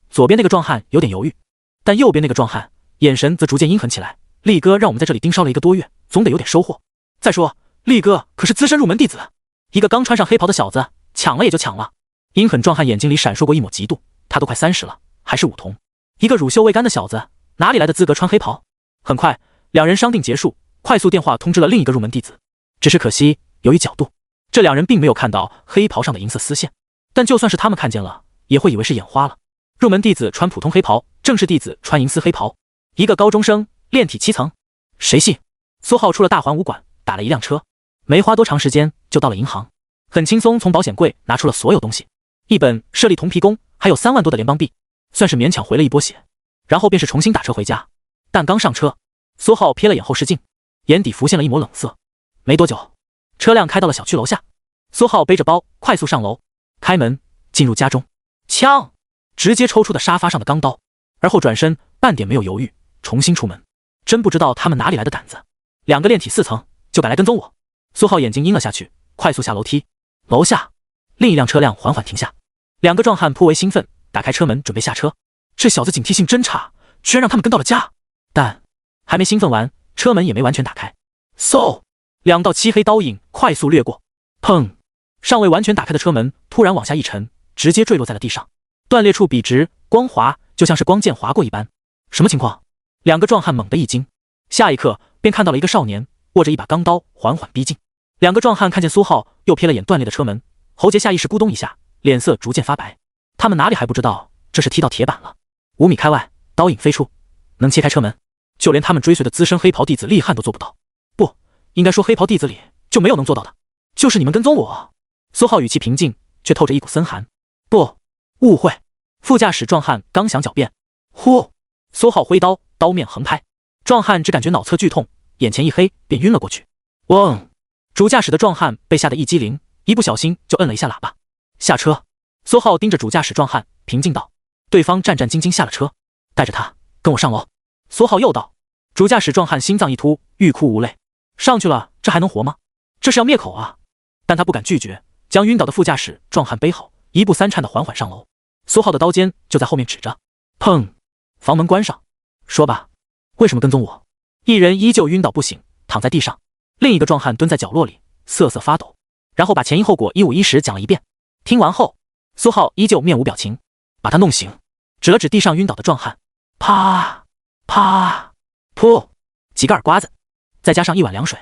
左边那个壮汉有点犹豫，但右边那个壮汉眼神则逐渐阴狠起来。力哥让我们在这里盯梢了1个多月，总得有点收获。再说力哥可是资深入门弟子，一个刚穿上黑袍的小子抢了也就抢了。阴狠壮汉眼睛里闪烁过一抹嫉妒，他都快30了，还是武童，一个乳臭未干的小子哪里来的资格穿黑袍？很快2人商定结束，快速电话通知了另一个入门弟子。只是可惜由于角度，这2人并没有看到黑袍上的银色丝线，但就算是他们看见了，也会以为是眼花了。入门弟子穿普通黑袍，正式弟子穿银丝黑袍，一个高中生，炼体7层，谁信？苏浩出了大环武馆，打了一辆车，没花多长时间就到了银行，很轻松从保险柜拿出了所有东西，一本舍利铜皮弓，还有3万多的联邦币，算是勉强回了一波血。然后便是重新打车回家。但刚上车，苏浩瞥了眼后视镜，眼底浮现了一抹冷色。没多久，车辆开到了小区楼下，苏浩背着包快速上楼，开门进入家中，枪直接抽出的沙发上的钢刀，而后转身，半点没有犹豫，重新出门。真不知道他们哪里来的胆子，2个炼体4层就敢来跟踪我。苏浩眼睛阴了下去，快速下楼梯。楼下另一辆车辆缓缓停下，2个壮汉颇为兴奋，打开车门准备下车。这小子警惕性真差，居然让他们跟到了家。但还没兴奋完，车门也没完全打开，嗖，2道漆黑刀影快速掠过，砰，尚未完全打开的车门突然往下一沉，直接坠落在了地上，断裂处笔直光滑，就像是光剑划过一般。什么情况？2个壮汉猛地一惊，下一刻便看到了一个少年握着一把钢刀缓缓逼近。2个壮汉看见苏浩，又瞥了眼断裂的车门，喉结下意识咕咚一下，脸色逐渐发白。他们哪里还不知道这是踢到铁板了。5米开外，刀影飞出，能切开车门，就连他们追随的资深黑袍弟子厉汉都做不到。不，应该说黑袍弟子里就没有能做到的，就是你们跟踪我。苏浩语气平静，却透着一股森寒。不，误会。副驾驶壮汉刚想狡辩，呼！苏浩挥刀，刀面横拍，壮汉只感觉脑侧剧痛，眼前一黑，便晕了过去。嗡！主驾驶的壮汉被吓得一激灵，一不小心就摁了一下喇叭。下车。苏浩盯着主驾驶壮汉，平静道。对方战战兢兢下了车，带着他跟我上楼。苏浩又道。主驾驶壮汉心脏一突，欲哭无泪。上去了，这还能活吗？这是要灭口啊！但他不敢拒绝，将晕倒的副驾驶壮汉背好，一步三颤的缓缓上楼。苏浩的刀尖就在后面指着。砰！房门关上。说吧，为什么跟踪我？一人依旧晕倒不醒，躺在地上，另一个壮汉蹲在角落里瑟瑟发抖，然后把前因后果一五一十讲了一遍。听完后，苏浩依旧面无表情，把他弄醒，指了指地上晕倒的壮汉。啪啪噗，几个耳刮子，再加上一碗凉水，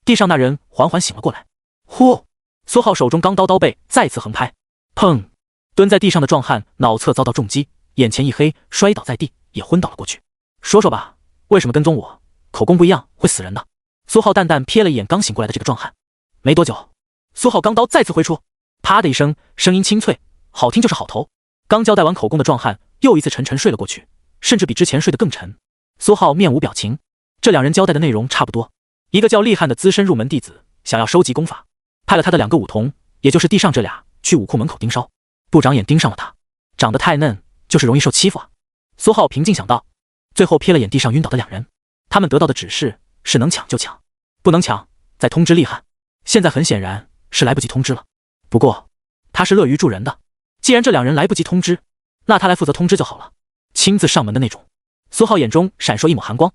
地上那人缓缓醒了过来。呼！苏浩手中钢刀刀背再次横拍。砰！蹲在地上的壮汉脑侧遭到重击，眼前一黑，摔倒在地，也昏倒了过去。说说吧，为什么跟踪我？口供不一样会死人的。苏浩淡淡瞥了一眼刚醒过来的这个壮汉。没多久，苏浩钢刀再次挥出，啪的一声，声音清脆，好听就是好头。刚交代完口供的壮汉又一次沉沉睡了过去，甚至比之前睡得更沉。苏浩面无表情，这两人交代的内容差不多。一个叫厉汉的资深入门弟子想要收集功法，派了他的2个武童，也就是地上这俩，去武库门口盯梢。不长眼盯上了他，长得太嫩，就是容易受欺负啊。苏浩平静想到，最后瞥了眼地上晕倒的2人，他们得到的指示是能抢就抢，不能抢再通知厉汉。现在很显然是来不及通知了，不过他是乐于助人的，既然这2人来不及通知，那他来负责通知就好了，亲自上门的那种。苏浩眼中闪烁一抹寒光，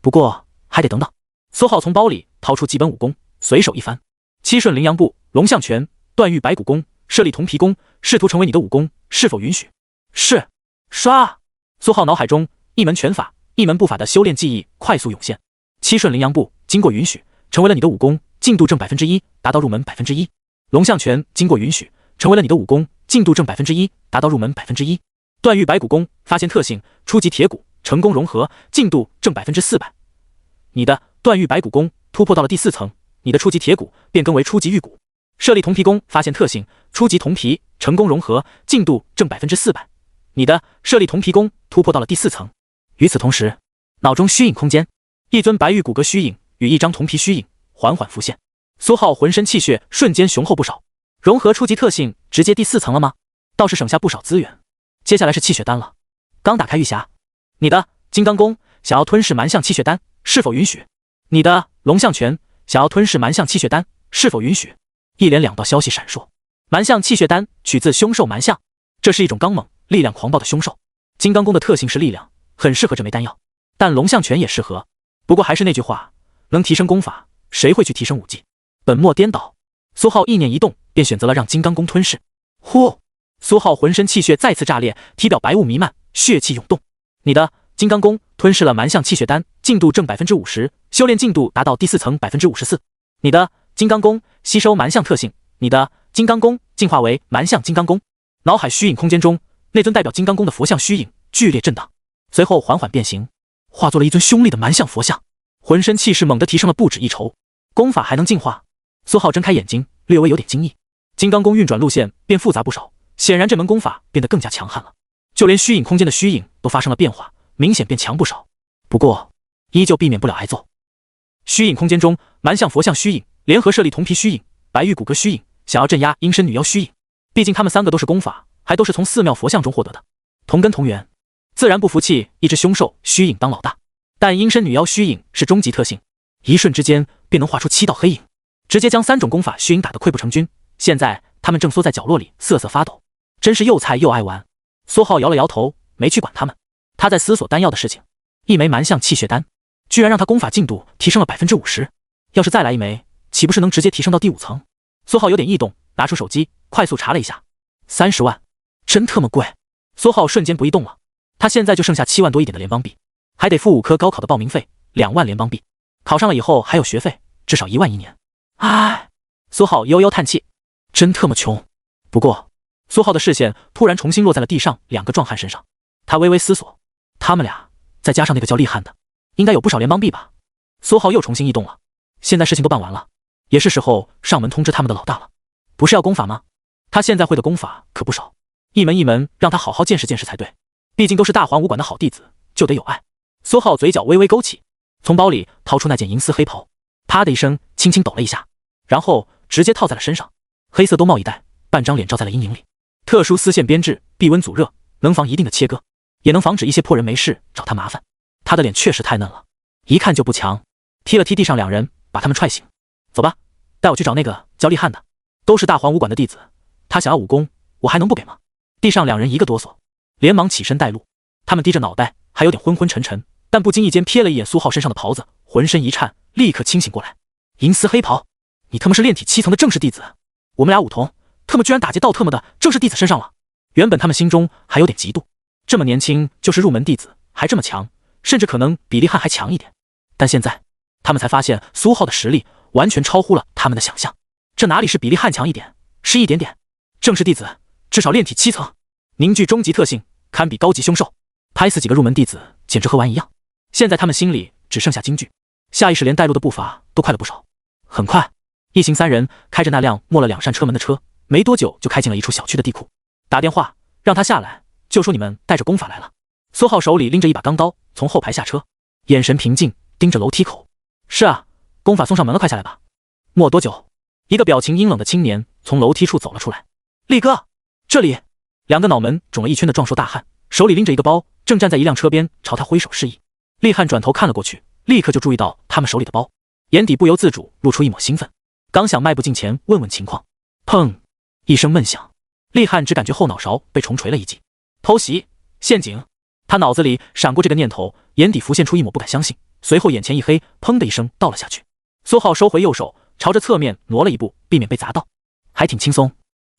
不过还得等等。苏浩从包里掏出几本武功，随手一翻，七顺羚羊步、龙象拳、断玉白骨功、舍利铜皮功，试图成为你的武功，是否允许？是。唰！苏浩脑海中一门拳法一门步法的修炼记忆快速涌现。七顺羚羊步经过允许，成为了你的武功，进度正1%，达到入门1%。龙象拳经过允许，成为了你的武功，进度正1%，达到入门1%。断玉白骨功发现特性，初级铁骨，成功融合，进度正400%。你的断玉白骨功突破到了第4层，你的初级铁骨变更为初级玉骨。舍利铜皮功发现特性，初级铜皮，成功融合，进度正400%。你的舍利铜皮功突破到了第4层。与此同时，脑中虚影空间，一尊白玉骨骼虚影与一张铜皮虚影缓缓浮现。苏浩浑身气血瞬间雄厚不少，融合初级特性直接第4层了吗？倒是省下不少资源。接下来是气血丹了。刚打开玉匣，你的金刚功想要吞噬蛮象气血丹，是否允许？你的龙象拳想要吞噬蛮象气血丹，是否允许？一连2道消息闪烁。蛮象气血丹取自凶兽蛮象，这是一种刚猛力量狂暴的凶兽。金刚功的特性是力量，很适合这枚丹药，但龙象拳也适合。不过还是那句话，能提升功法，谁会去提升武技？本末颠倒。苏浩意念一动，便选择了让金刚功吞噬。呼！苏浩浑身气血再次炸裂，体表白雾弥漫，血气涌动。你的金刚功吞噬了蛮象气血丹，进度正50%，修炼进度达到第4层54%。你的金刚功吸收蛮象特性，你的金刚功进化为蛮象金刚功。脑海虚影空间中，那尊代表金刚功的佛像虚影剧烈震荡，随后缓缓变形，化作了一尊凶厉的蛮象佛像，浑身气势猛地提升了不止一筹。功法还能进化？苏浩睁开眼睛，略微有点惊异。金刚功运转路线变复杂不少，显然这门功法变得更加强悍了，就连虚影空间的虚影都发生了变化，明显变强不少。不过依旧避免不了挨揍。虚影空间中，蛮象佛像虚影联合舍利铜皮虚影、白玉骨骼虚影，想要镇压阴身女妖虚影。毕竟他们3个都是功法，还都是从寺庙佛像中获得的，同根同源，自然不服气一只凶兽虚影当老大。但阴身女妖虚影是终极特性，一瞬之间便能画出7道黑影，直接将3种功法虚影打得溃不成军。现在他们正缩在角落里瑟瑟发抖，真是又菜又爱玩。苏浩摇了摇头，没去管他们，他在思索丹药的事情。一枚蛮象气血丹居然让他功法进度提升了50%，要是再来一枚，岂不是能直接提升到第5层？苏浩有点异动，拿出手机快速查了一下，30万，真特么贵。苏浩瞬间不易动了，他现在就剩下7万多一点的联邦币，还得付5科高考的报名费2万联邦币，考上了以后还有学费，至少1万1年。唉，苏浩悠悠叹气，真特么穷。不过苏浩的视线突然重新落在了地上两个壮汉身上，他微微思索，他们俩再加上那个叫厉汉的，应该有不少联邦币吧。苏浩又重新异动了，现在事情都办完了，也是时候上门通知他们的老大了。不是要功法吗？他现在会的功法可不少，一门一门让他好好见识见识才对，毕竟都是大环武馆的好弟子，就得有爱。苏浩嘴角微微勾起，从包里掏出那件银丝黑袍，啪的一声轻轻抖了一下，然后直接套在了身上，黑色兜帽一戴，半张脸罩在了阴影里。特殊丝线编制，避温阻热，能防一定的切割，也能防止一些破人没事找他麻烦。他的脸确实太嫩了，一看就不强。踢了踢地上两人，把他们踹醒。走吧，带我去找那个叫厉汉的，都是大环武馆的弟子，他想要武功，我还能不给吗？地上两人一个哆嗦，连忙起身带路。他们低着脑袋，还有点昏昏沉沉，但不经意间瞥了一眼苏浩身上的袍子，浑身一颤，立刻清醒过来。银丝黑袍，你特么是炼体7层的正式弟子，我们俩武同，特么居然打劫到特么的正式弟子身上了。原本他们心中还有点嫉妒，这么年轻就是入门弟子，还这么强，甚至可能比厉汉还强一点。但现在他们才发现苏浩的实力完全超乎了他们的想象，这哪里是比厉汉强一点，是一点点。正式弟子至少炼体7层，凝聚终极特性，堪比高级凶兽，拍死几个入门弟子简直和玩一样。现在他们心里只剩下惊惧，下意识连带路的步伐都快了不少。很快，一行3人开着那辆没了2扇车门的车，没多久就开进了一处小区的地库。打电话让他下来，就说你们带着功法来了。苏浩手里拎着一把钢刀，从后排下车，眼神平静，盯着楼梯口。是啊，功法送上门了，快下来吧。没多久，一个表情阴冷的青年从楼梯处走了出来。厉哥，这里。2个脑门肿了一圈的壮硕大汉，手里拎着一个包，正站在一辆车边朝他挥手示意。厉汉转头看了过去，立刻就注意到他们手里的包，眼底不由自主露出一抹兴奋，刚想迈步近前问问情况，砰一声闷响，厉汉只感觉后脑勺被重锤了一击。偷袭，陷阱。他脑子里闪过这个念头，眼底浮现出一抹不敢相信，随后眼前一黑，砰的一声倒了下去。苏浩收回右手，朝着侧面挪了一步，避免被砸到，还挺轻松。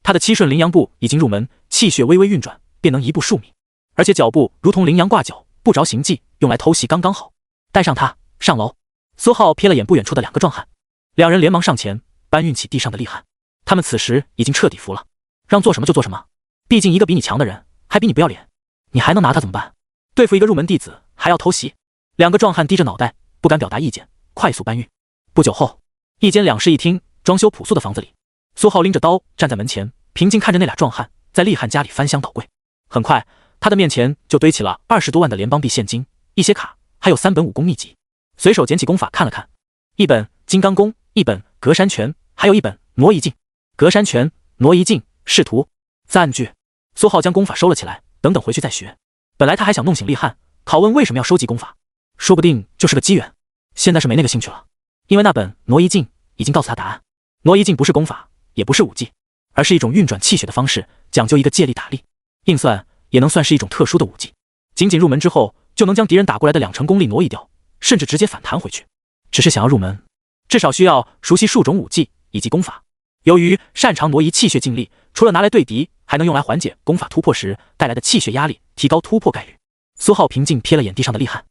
他的7顺羚羊步已经入门，气血微微运转，便能1步数米，而且脚步如同羚羊挂角，不着形迹，用来偷袭刚刚好。带上他上楼。苏浩瞥了眼不远处的2个壮汉，2人连忙上前搬运起地上的厉汉。他们此时已经彻底服了，让做什么就做什么，毕竟一个比你强的人还比你不要脸，你还能拿他怎么办？对付一个入门弟子还要偷袭？2个壮汉低着脑袋，不敢表达意见，快速搬运。不久后，一间2室1厅装修朴素的房子里，苏浩拎着刀站在门前，平静看着那俩壮汉在厉汉家里翻箱倒柜。很快，他的面前就堆起了20多万的联邦币现金，一些卡，还有3本武功秘籍。随手捡起功法看了看，一本金刚功，一本隔山拳，还有一本挪移镜。隔山拳、挪移镜，视图赞句。苏浩将功法收了起来，等等回去再学。本来他还想弄醒厉汉，拷问为什么要收集功法，说不定就是个机缘。现在是没那个兴趣了，因为那本挪移镜已经告诉他答案。挪移镜不是功法，也不是武技，而是一种运转气血的方式，讲究一个借力打力，硬算也能算是一种特殊的武技。仅仅入门之后，就能将敌人打过来的2成功力挪移掉，甚至直接反弹回去。只是想要入门，至少需要熟悉数种武技以及功法。由于擅长挪移气血劲力，除了拿来对敌，还能用来缓解功法突破时带来的气血压力，提高突破概率。苏浩平静瞥了眼地上的厉汉，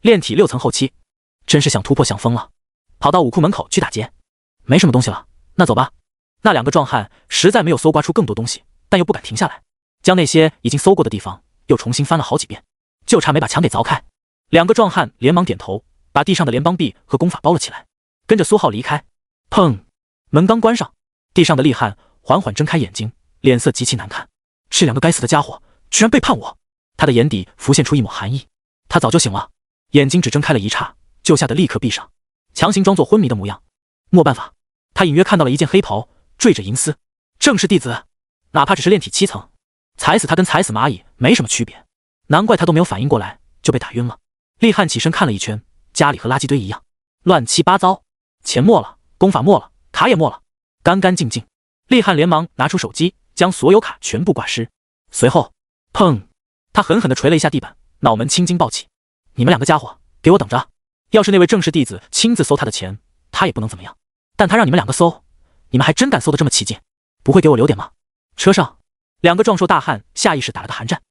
炼体6层后期，真是想突破想疯了。跑到武库门口去打劫，没什么东西了，那走吧。那2个壮汉实在没有搜刮出更多东西，但又不敢停下来，将那些已经搜过的地方又重新翻了好几遍，就差没把墙给凿开。2个壮汉连忙点头，把地上的联邦币和功法包了起来，跟着苏浩离开。砰，门刚关上，地上的厉汉缓缓睁开眼睛，脸色极其难看。这2个该死的家伙居然背叛我！他的眼底浮现出一抹寒意。他早就醒了，眼睛只睁开了一刹，就吓得立刻闭上，强行装作昏迷的模样。没办法，他隐约看到了一件黑袍，缀着银丝，正是弟子。哪怕只是炼体7层，踩死他跟踩死蚂蚁没什么区别。难怪他都没有反应过来就被打晕了。厉汉起身看了一圈，家里和垃圾堆一样，乱七八糟，钱没了，功法没了，卡也没了，干干净净。厉汉连忙拿出手机，将所有卡全部挂失。随后，砰，他狠狠地捶了一下地板，脑门青筋暴起。你们2个家伙，给我等着！要是那位正式弟子亲自搜他的钱，他也不能怎么样。但他让你们2个搜，你们还真敢搜得这么起劲，不会给我留点吗？车上，2个壮硕大汉下意识打了个寒战。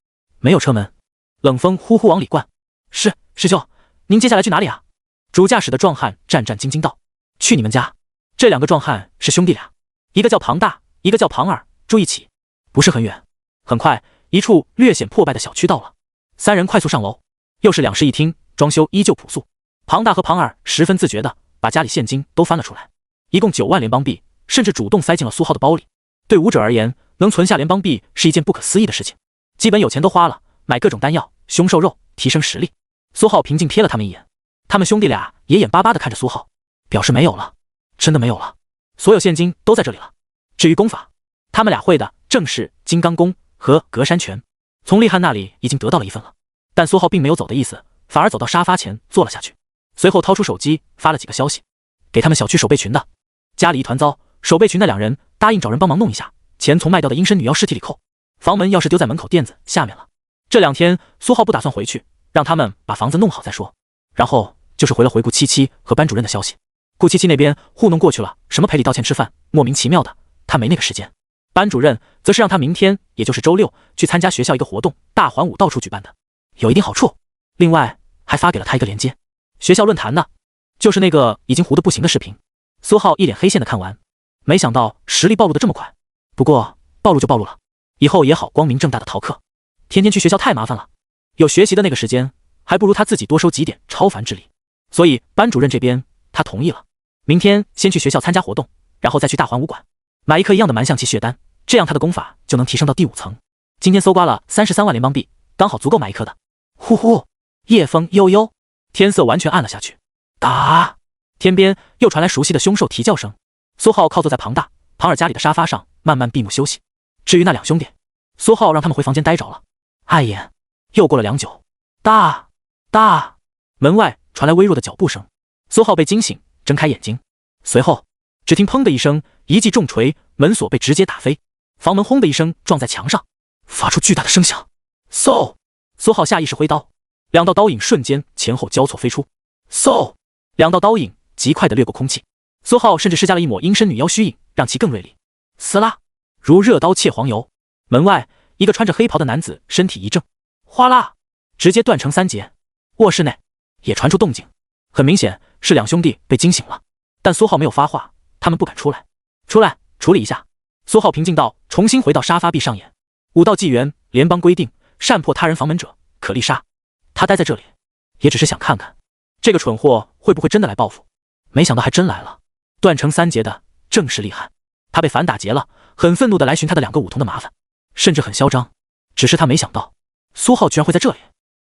没有车门，冷风呼呼往里灌。师兄，您接下来去哪里啊？主驾驶的壮汉战战兢兢道。去你们家。这2个壮汉是兄弟俩，一个叫庞大，一个叫庞二，住一起。不是很远。很快，一处略显破败的小区到了，三人快速上楼。又是两室一厅，装修依旧朴素。庞大和庞尔十分自觉地把家里现金都翻了出来，一共9万联邦币，甚至主动塞进了苏浩的包里。对武者而言，能存下联邦币是一件不可思议的事情。基本有钱都花了，买各种丹药、凶兽肉，提升实力。苏浩平静瞥了他们一眼，他们兄弟俩也眼巴巴地看着苏浩，表示没有了，真的没有了，所有现金都在这里了。至于功法，他们俩会的正是金刚功和格山拳，从厉汉那里已经得到了一份了。但苏浩并没有走的意思，反而走到沙发前坐了下去，随后掏出手机发了几个消息，给他们小区守备群的。家里一团糟，守备群那2人答应找人帮忙弄一下，钱从卖掉的阴身女妖尸体里扣，房门钥匙丢在门口垫子下面了。这2天苏浩不打算回去，让他们把房子弄好再说。然后就是回了回顾七七和班主任的消息。顾七七那边糊弄过去了，什么赔礼道歉吃饭，莫名其妙的，他没那个时间。班主任则是让他明天，也就是周6去参加学校一个活动，大环舞到处举办的，有一定好处。另外还发给了他一个链接，学校论坛的，就是那个已经糊得不行的视频。苏浩一脸黑线的看完，没想到实力暴露的这么快。不过暴露就暴露了，以后也好光明正大的逃课。天天去学校太麻烦了，有学习的那个时间，还不如他自己多收几点超凡之力。所以班主任这边他同意了，明天先去学校参加活动，然后再去大环武馆买一颗一样的蛮象棋血丹，这样他的功法就能提升到第5层。今天搜刮了33万联邦币，刚好足够买一颗的。呼呼，夜风悠悠，天色完全暗了下去。打！天边又传来熟悉的凶兽啼叫声。苏浩靠坐在庞大、庞尔家里的沙发上，慢慢闭目休息。至于那2兄弟，苏浩让他们回房间待着了。碍眼。又过了良久，大，门外传来微弱的脚步声。苏浩被惊醒，睁开眼睛，随后只听砰的一声，一记重锤，门锁被直接打飞，房门轰的一声撞在墙上，发出巨大的声响。嗖！苏浩下意识挥刀，2道刀影瞬间前后交错飞出。嗖！2道刀影极快地掠过空气。苏浩甚至施加了一抹阴身女妖虚影，让其更锐利。撕拉！如热刀切黄油。门外一个穿着黑袍的男子身体一震，哗啦，直接断成3截。卧室内也传出动静，很明显是2兄弟被惊醒了。但苏浩没有发话，他们不敢出来。出来处理一下。苏浩平静道，重新回到沙发壁上演。武道纪元联邦规定，擅破他人房门者可立杀。他待在这里也只是想看看这个蠢货会不会真的来报复，没想到还真来了。断成3截的正是厉汉，他被反打劫了，很愤怒地来寻他的2个武童的麻烦，甚至很嚣张。只是他没想到苏浩居然会在这里，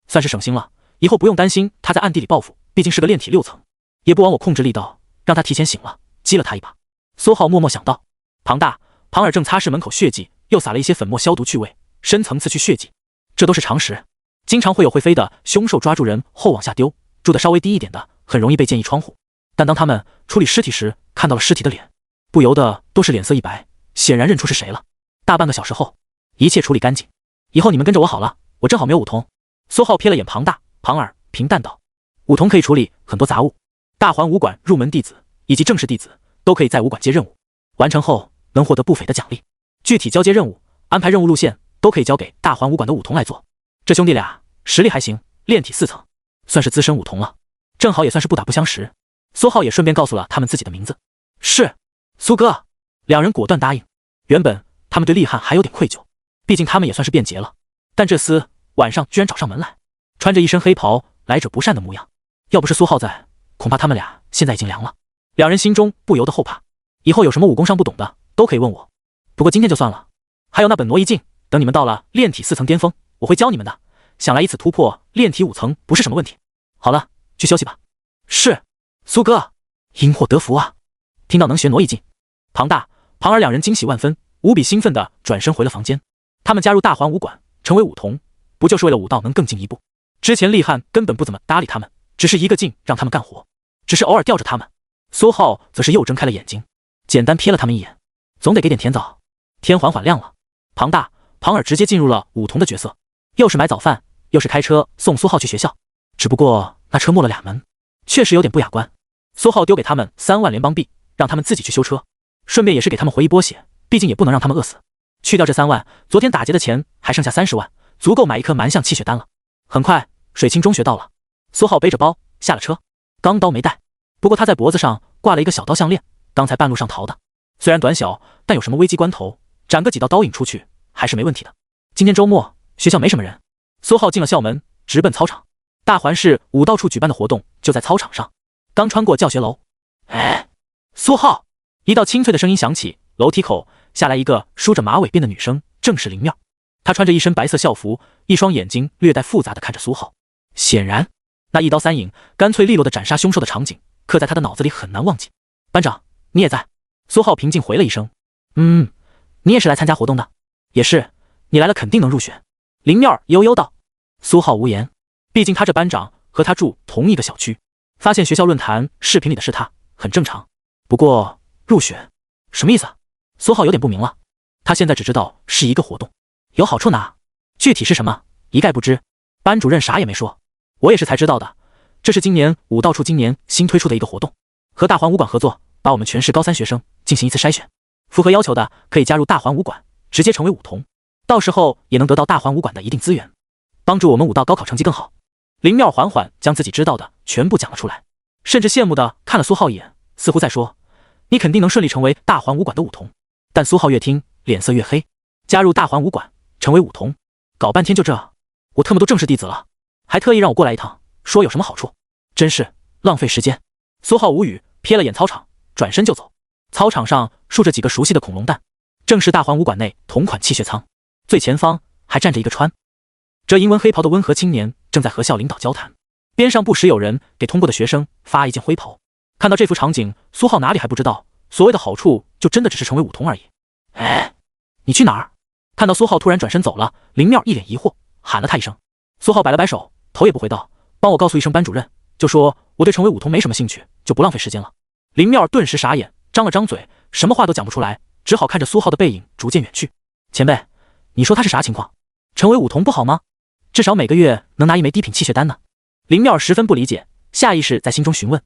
算是省心了，以后不用担心他在暗地里报复，毕竟是个炼体6层，也不枉我控制力道，让他提前醒了，激了他一把。苏浩默默想到。庞大、庞尔正擦拭门口血迹，又撒了一些粉末消毒去味，深层次去血迹，这都是常识。经常会有会飞的凶兽抓住人后往下丢，住的稍微低一点的很容易被建议窗户。但当他们处理尸体时，看到了尸体的脸，不由得都是脸色一白，显然认出是谁了。大半个小时后，一切处理干净，以后你们跟着我好了，我正好没有武童。苏浩瞥了眼庞大、庞尔，平淡道：武童可以处理很多杂物，大环武馆入门弟子以及正式弟子都可以在武馆接任务，完成后能获得不菲的奖励。具体交接任务、安排任务路线都可以交给大环武馆的武童来做。这兄弟俩实力还行，炼体4层，算是资深武童了，正好也算是不打不相识。苏浩也顺便告诉了他们自己的名字。是，苏哥。2人果断答应。原本他们对厉汉还有点愧疚，毕竟他们也算是变节了，但这厮晚上居然找上门来，穿着一身黑袍，来者不善的模样。要不是苏浩在，恐怕他们俩现在已经凉了。2人心中不由得后怕，以后有什么武功上不懂的都可以问我，不过今天就算了。还有那本挪移镜，等你们到了炼体4层巅峰，我会教你们的，想来一次突破炼体5层不是什么问题。好了，去休息吧。是，苏哥。因祸得福啊，听到能学挪移镜，庞大、庞尔2人惊喜万分，无比兴奋地转身回了房间。他们加入大环武馆，成为武童，不就是为了武道能更进一步？之前厉汉根本不怎么搭理他们，只是一个劲让他们干活，只是偶尔吊着他们。苏浩则是又睁开了眼睛，简单瞥了他们一眼，总得给点甜枣。天缓缓亮了，庞大、庞尔直接进入了武童的角色，又是买早饭，又是开车送苏浩去学校。只不过那车没了2门，确实有点不雅观。苏浩丢给他们3万联邦币，让他们自己去修车，顺便也是给他们回一波血，毕竟也不能让他们饿死。去掉这3万，昨天打劫的钱还剩下30万，足够买一颗蛮象气血丹了。很快，水清中学到了，苏浩背着包下了车，钢刀没带，不过他在脖子上挂了一个小刀项链，刚才半路上淘的，虽然短小，但有什么危机关头，斩个几道刀影出去还是没问题的。今天周末，学校没什么人。苏浩进了校门，直奔操场。大环市武道处举办的活动就在操场上。刚穿过教学楼，哎，苏浩！一道清脆的声音响起，楼梯口下来一个梳着马尾辫的女生，正是林妙。她穿着一身白色校服，一双眼睛略带复杂的看着苏浩。显然，那一刀三影、干脆利落的斩杀凶手的场景，刻在他的脑子里很难忘记。班长，你也在？苏浩平静回了一声。你也是来参加活动的？也是，你来了肯定能入选。林妙悠悠道。苏浩无言，毕竟他这班长和他住同一个小区，发现学校论坛视频里的是他，很正常。不过入选什么意思？苏浩有点不明了。他现在只知道是一个活动，有好处拿，具体是什么一概不知。班主任啥也没说，我也是才知道的。这是今年武道处今年新推出的一个活动，和大环武馆合作，把我们全市高3学生进行一次筛选，符合要求的可以加入大环武馆，直接成为武童，到时候也能得到大环武馆的一定资源，帮助我们武道高考成绩更好。林妙缓缓将自己知道的全部讲了出来，甚至羡慕的看了苏浩一眼，似乎在说，你肯定能顺利成为大环武馆的武童。但苏浩越听脸色越黑，加入大环武馆成为武童，搞半天就这，我特么都正式弟子了，还特意让我过来一趟，说有什么好处，真是浪费时间。苏浩无语，瞥了眼操场，转身就走。操场上竖着几个熟悉的恐龙蛋，正是大环武馆内同款气血仓，最前方还站着一个穿着银纹黑袍的温和青年，正在和校领导交谈，边上不时有人给通过的学生发一件灰袍。看到这幅场景，苏浩哪里还不知道，所谓的好处就真的只是成为武童而已。哎，你去哪儿？看到苏浩突然转身走了，林妙一脸疑惑，喊了他一声。苏浩摆了摆手，头也不回道，帮我告诉一声班主任，就说我对成为武童没什么兴趣，就不浪费时间了。林妙顿时傻眼，张了张嘴，什么话都讲不出来，只好看着苏浩的背影逐渐远去。前辈，你说他是啥情况？成为武童不好吗？至少每个月能拿一枚低品气血丹呢。林妙十分不理解，下意识在心中询问。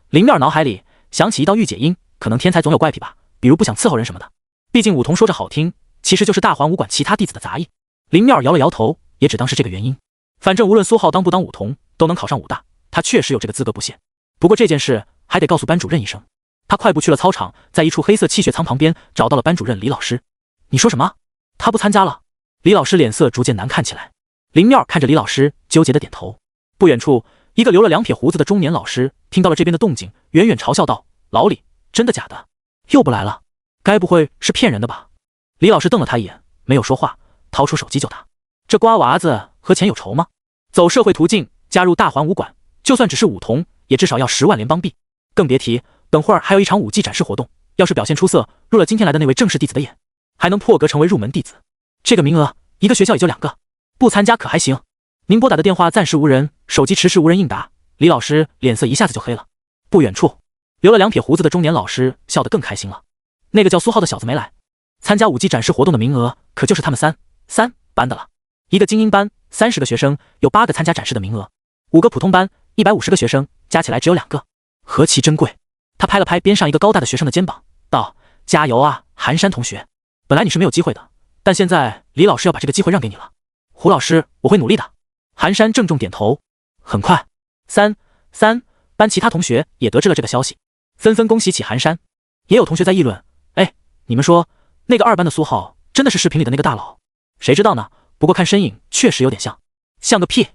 林妙脑海里想起一道御姐音，可能天才总有怪癖吧，比如不想伺候人什么的。毕竟武童说着好听，其实就是大环武馆其他弟子的杂役。林妙摇了摇头，也只当是这个原因。反正无论苏浩当不当武童，都能考上武大，他确实有这个资格不屑。不过这件事还得告诉班主任一声。他快步去了操场，在一处黑色气血仓旁边找到了班主任李老师。你说什么？他不参加了？李老师脸色逐渐难看起来。林妙看着李老师，纠结的点头。不远处，一个留了2撇胡子的中年老师听到了这边的动静，远远嘲笑道：“老李，真的假的？又不来了？该不会是骗人的吧？”李老师瞪了他一眼，没有说话，掏出手机就打。这瓜娃子和钱有仇吗？走社会途径加入大环武馆，就算只是武童，也至少要10万联邦币，更别提等会儿还有一场武技展示活动，要是表现出色，入了今天来的那位正式弟子的眼，还能破格成为入门弟子。这个名额一个学校也就2个，不参加可还行。您拨打的电话暂时无人，手机迟迟无人应答。李老师脸色一下子就黑了。不远处，留了2撇胡子的中年老师笑得更开心了。那个叫苏浩的小子没来，参加武技展示活动的名额可就是他们三班的了。一个精英班30个学生有8个参加展示的名额，5个普通班150个学生加起来只有2个，何其珍贵。他拍了拍边上一个高大的学生的肩膀，道：“加油啊，寒山同学！本来你是没有机会的，但现在李老师要把这个机会让给你了。胡老师，我会努力的。”寒山郑重点头。很快三班其他同学也得知了这个消息，纷纷恭喜起寒山。也有同学在议论：“哎，你们说那个2班的苏浩真的是视频里的那个大佬？谁知道呢？不过看身影确实有点像。”像个屁！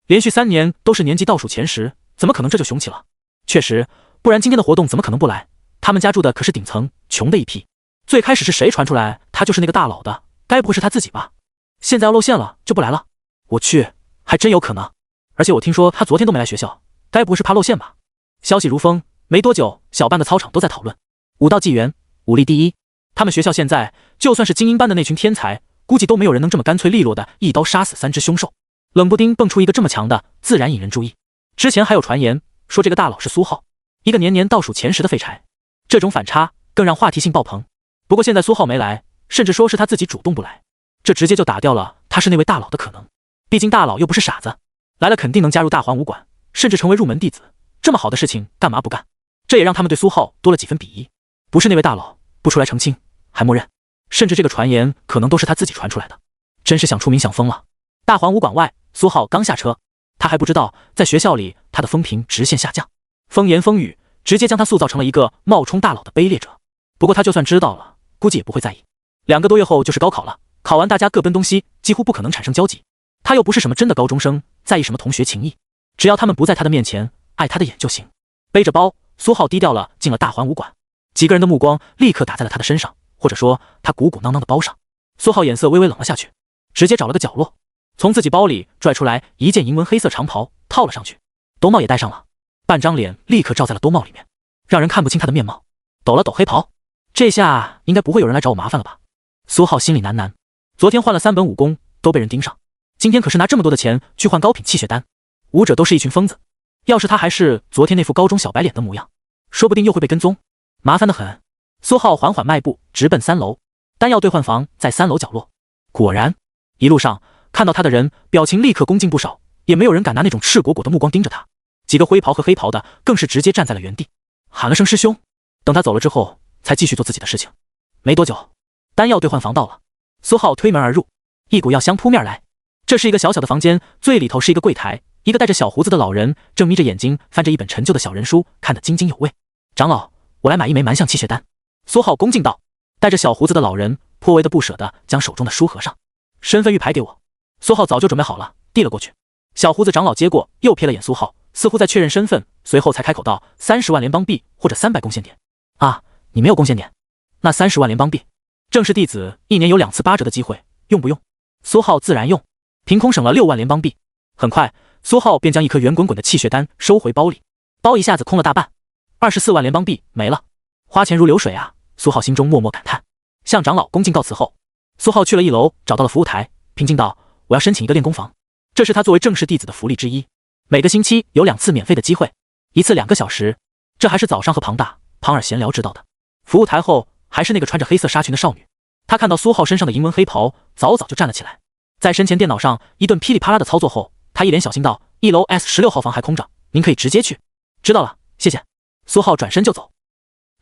连续3年都是年级倒数前10，怎么可能这就雄起了？确实，不然今天的活动怎么可能不来？他们家住的可是顶层，穷的一批。最开始是谁传出来他就是那个大佬的？该不会是他自己吧？现在要露馅了就不来了？我去，还真有可能。而且我听说他昨天都没来学校，该不会是怕露馅吧？消息如风，没多久，小班的操场都在讨论武道纪元，武力第一。他们学校现在就算是精英班的那群天才，估计都没有人能这么干脆利落的一刀杀死3只凶兽。冷不丁蹦出一个这么强的，自然引人注意。之前还有传言说这个大佬是苏浩，一个年年倒数前10的废柴，这种反差更让话题性爆棚。不过现在苏浩没来，甚至说是他自己主动不来，这直接就打掉了他是那位大佬的可能。毕竟大佬又不是傻子，来了肯定能加入大环武馆，甚至成为入门弟子。这么好的事情干嘛不干？这也让他们对苏浩多了几分鄙夷。不是那位大佬，不出来澄清还默认，甚至这个传言可能都是他自己传出来的，真是想出名想疯了。大环武馆外，苏浩刚下车，他还不知道在学校里他的风评直线下降，风言风语直接将他塑造成了一个冒充大佬的卑劣者。不过他就算知道了，估计也不会在意。2个多月后就是高考了，考完大家各奔东西，几乎不可能产生交集。他又不是什么真的高中生，在意什么同学情谊？只要他们不在他的面前碍他的眼就行。背着包，苏浩低调了进了大环武馆，几个人的目光立刻打在了他的身上，或者说他鼓鼓囊囊的包上。苏浩眼色微微冷了下去，直接找了个角落，从自己包里拽出来一件银纹黑色长袍，套了上去，兜帽也戴上了，半张脸立刻罩在了兜帽里面，让人看不清他的面貌。抖了抖黑袍，这下应该不会有人来找我麻烦了吧？苏浩心里喃喃，昨天换了3本武功都被人盯上，今天可是拿这么多的钱去换高品气血丹，武者都是一群疯子。要是他还是昨天那副高中小白脸的模样，说不定又会被跟踪，麻烦得很。苏浩缓缓迈步，直奔3楼，丹药兑换房在3楼角落。果然，一路上看到他的人表情立刻恭敬不少，也没有人敢拿那种赤果果的目光盯着他。几个灰袍和黑袍的更是直接站在了原地，喊了声师兄。等他走了之后，才继续做自己的事情。没多久，丹药兑换房到了，苏浩推门而入，一股药香扑面来。这是一个小小的房间，最里头是一个柜台，一个戴着小胡子的老人正眯着眼睛翻着一本陈旧的小人书，看得津津有味。长老，我来买一枚蛮象气血丹。苏浩恭敬道。戴着小胡子的老人颇为的不舍得将手中的书合上。身份玉牌给我。苏浩早就准备好了，递了过去。小胡子长老接过，又瞥了眼苏浩，似乎在确认身份，随后才开口道：30万联邦币或者300贡献点。啊，你没有贡献点？那30万联邦币，正式弟子1年有2次8折的机会，用不用？苏浩自然用，凭空省了6万联邦币。很快，苏浩便将一颗圆滚滚的气血丹收回包里，包一下子空了大半，24万联邦币没了，花钱如流水啊！苏浩心中默默感叹。向长老恭敬告辞后，苏浩去了1楼，找到了服务台，平静道：“我要申请一个练功房，这是他作为正式弟子的福利之一，每个星期有2次免费的机会，一次2个小时，这还是早上和庞尔闲聊知道的。”服务台后还是那个穿着黑色纱裙的少女，她看到苏浩身上的银纹黑袍，早就站了起来，在身前电脑上一顿噼里啪啦的操作后，她一脸小心道：“1楼 S16号房还空着，您可以直接去。”知道了，谢谢。苏浩转身就走。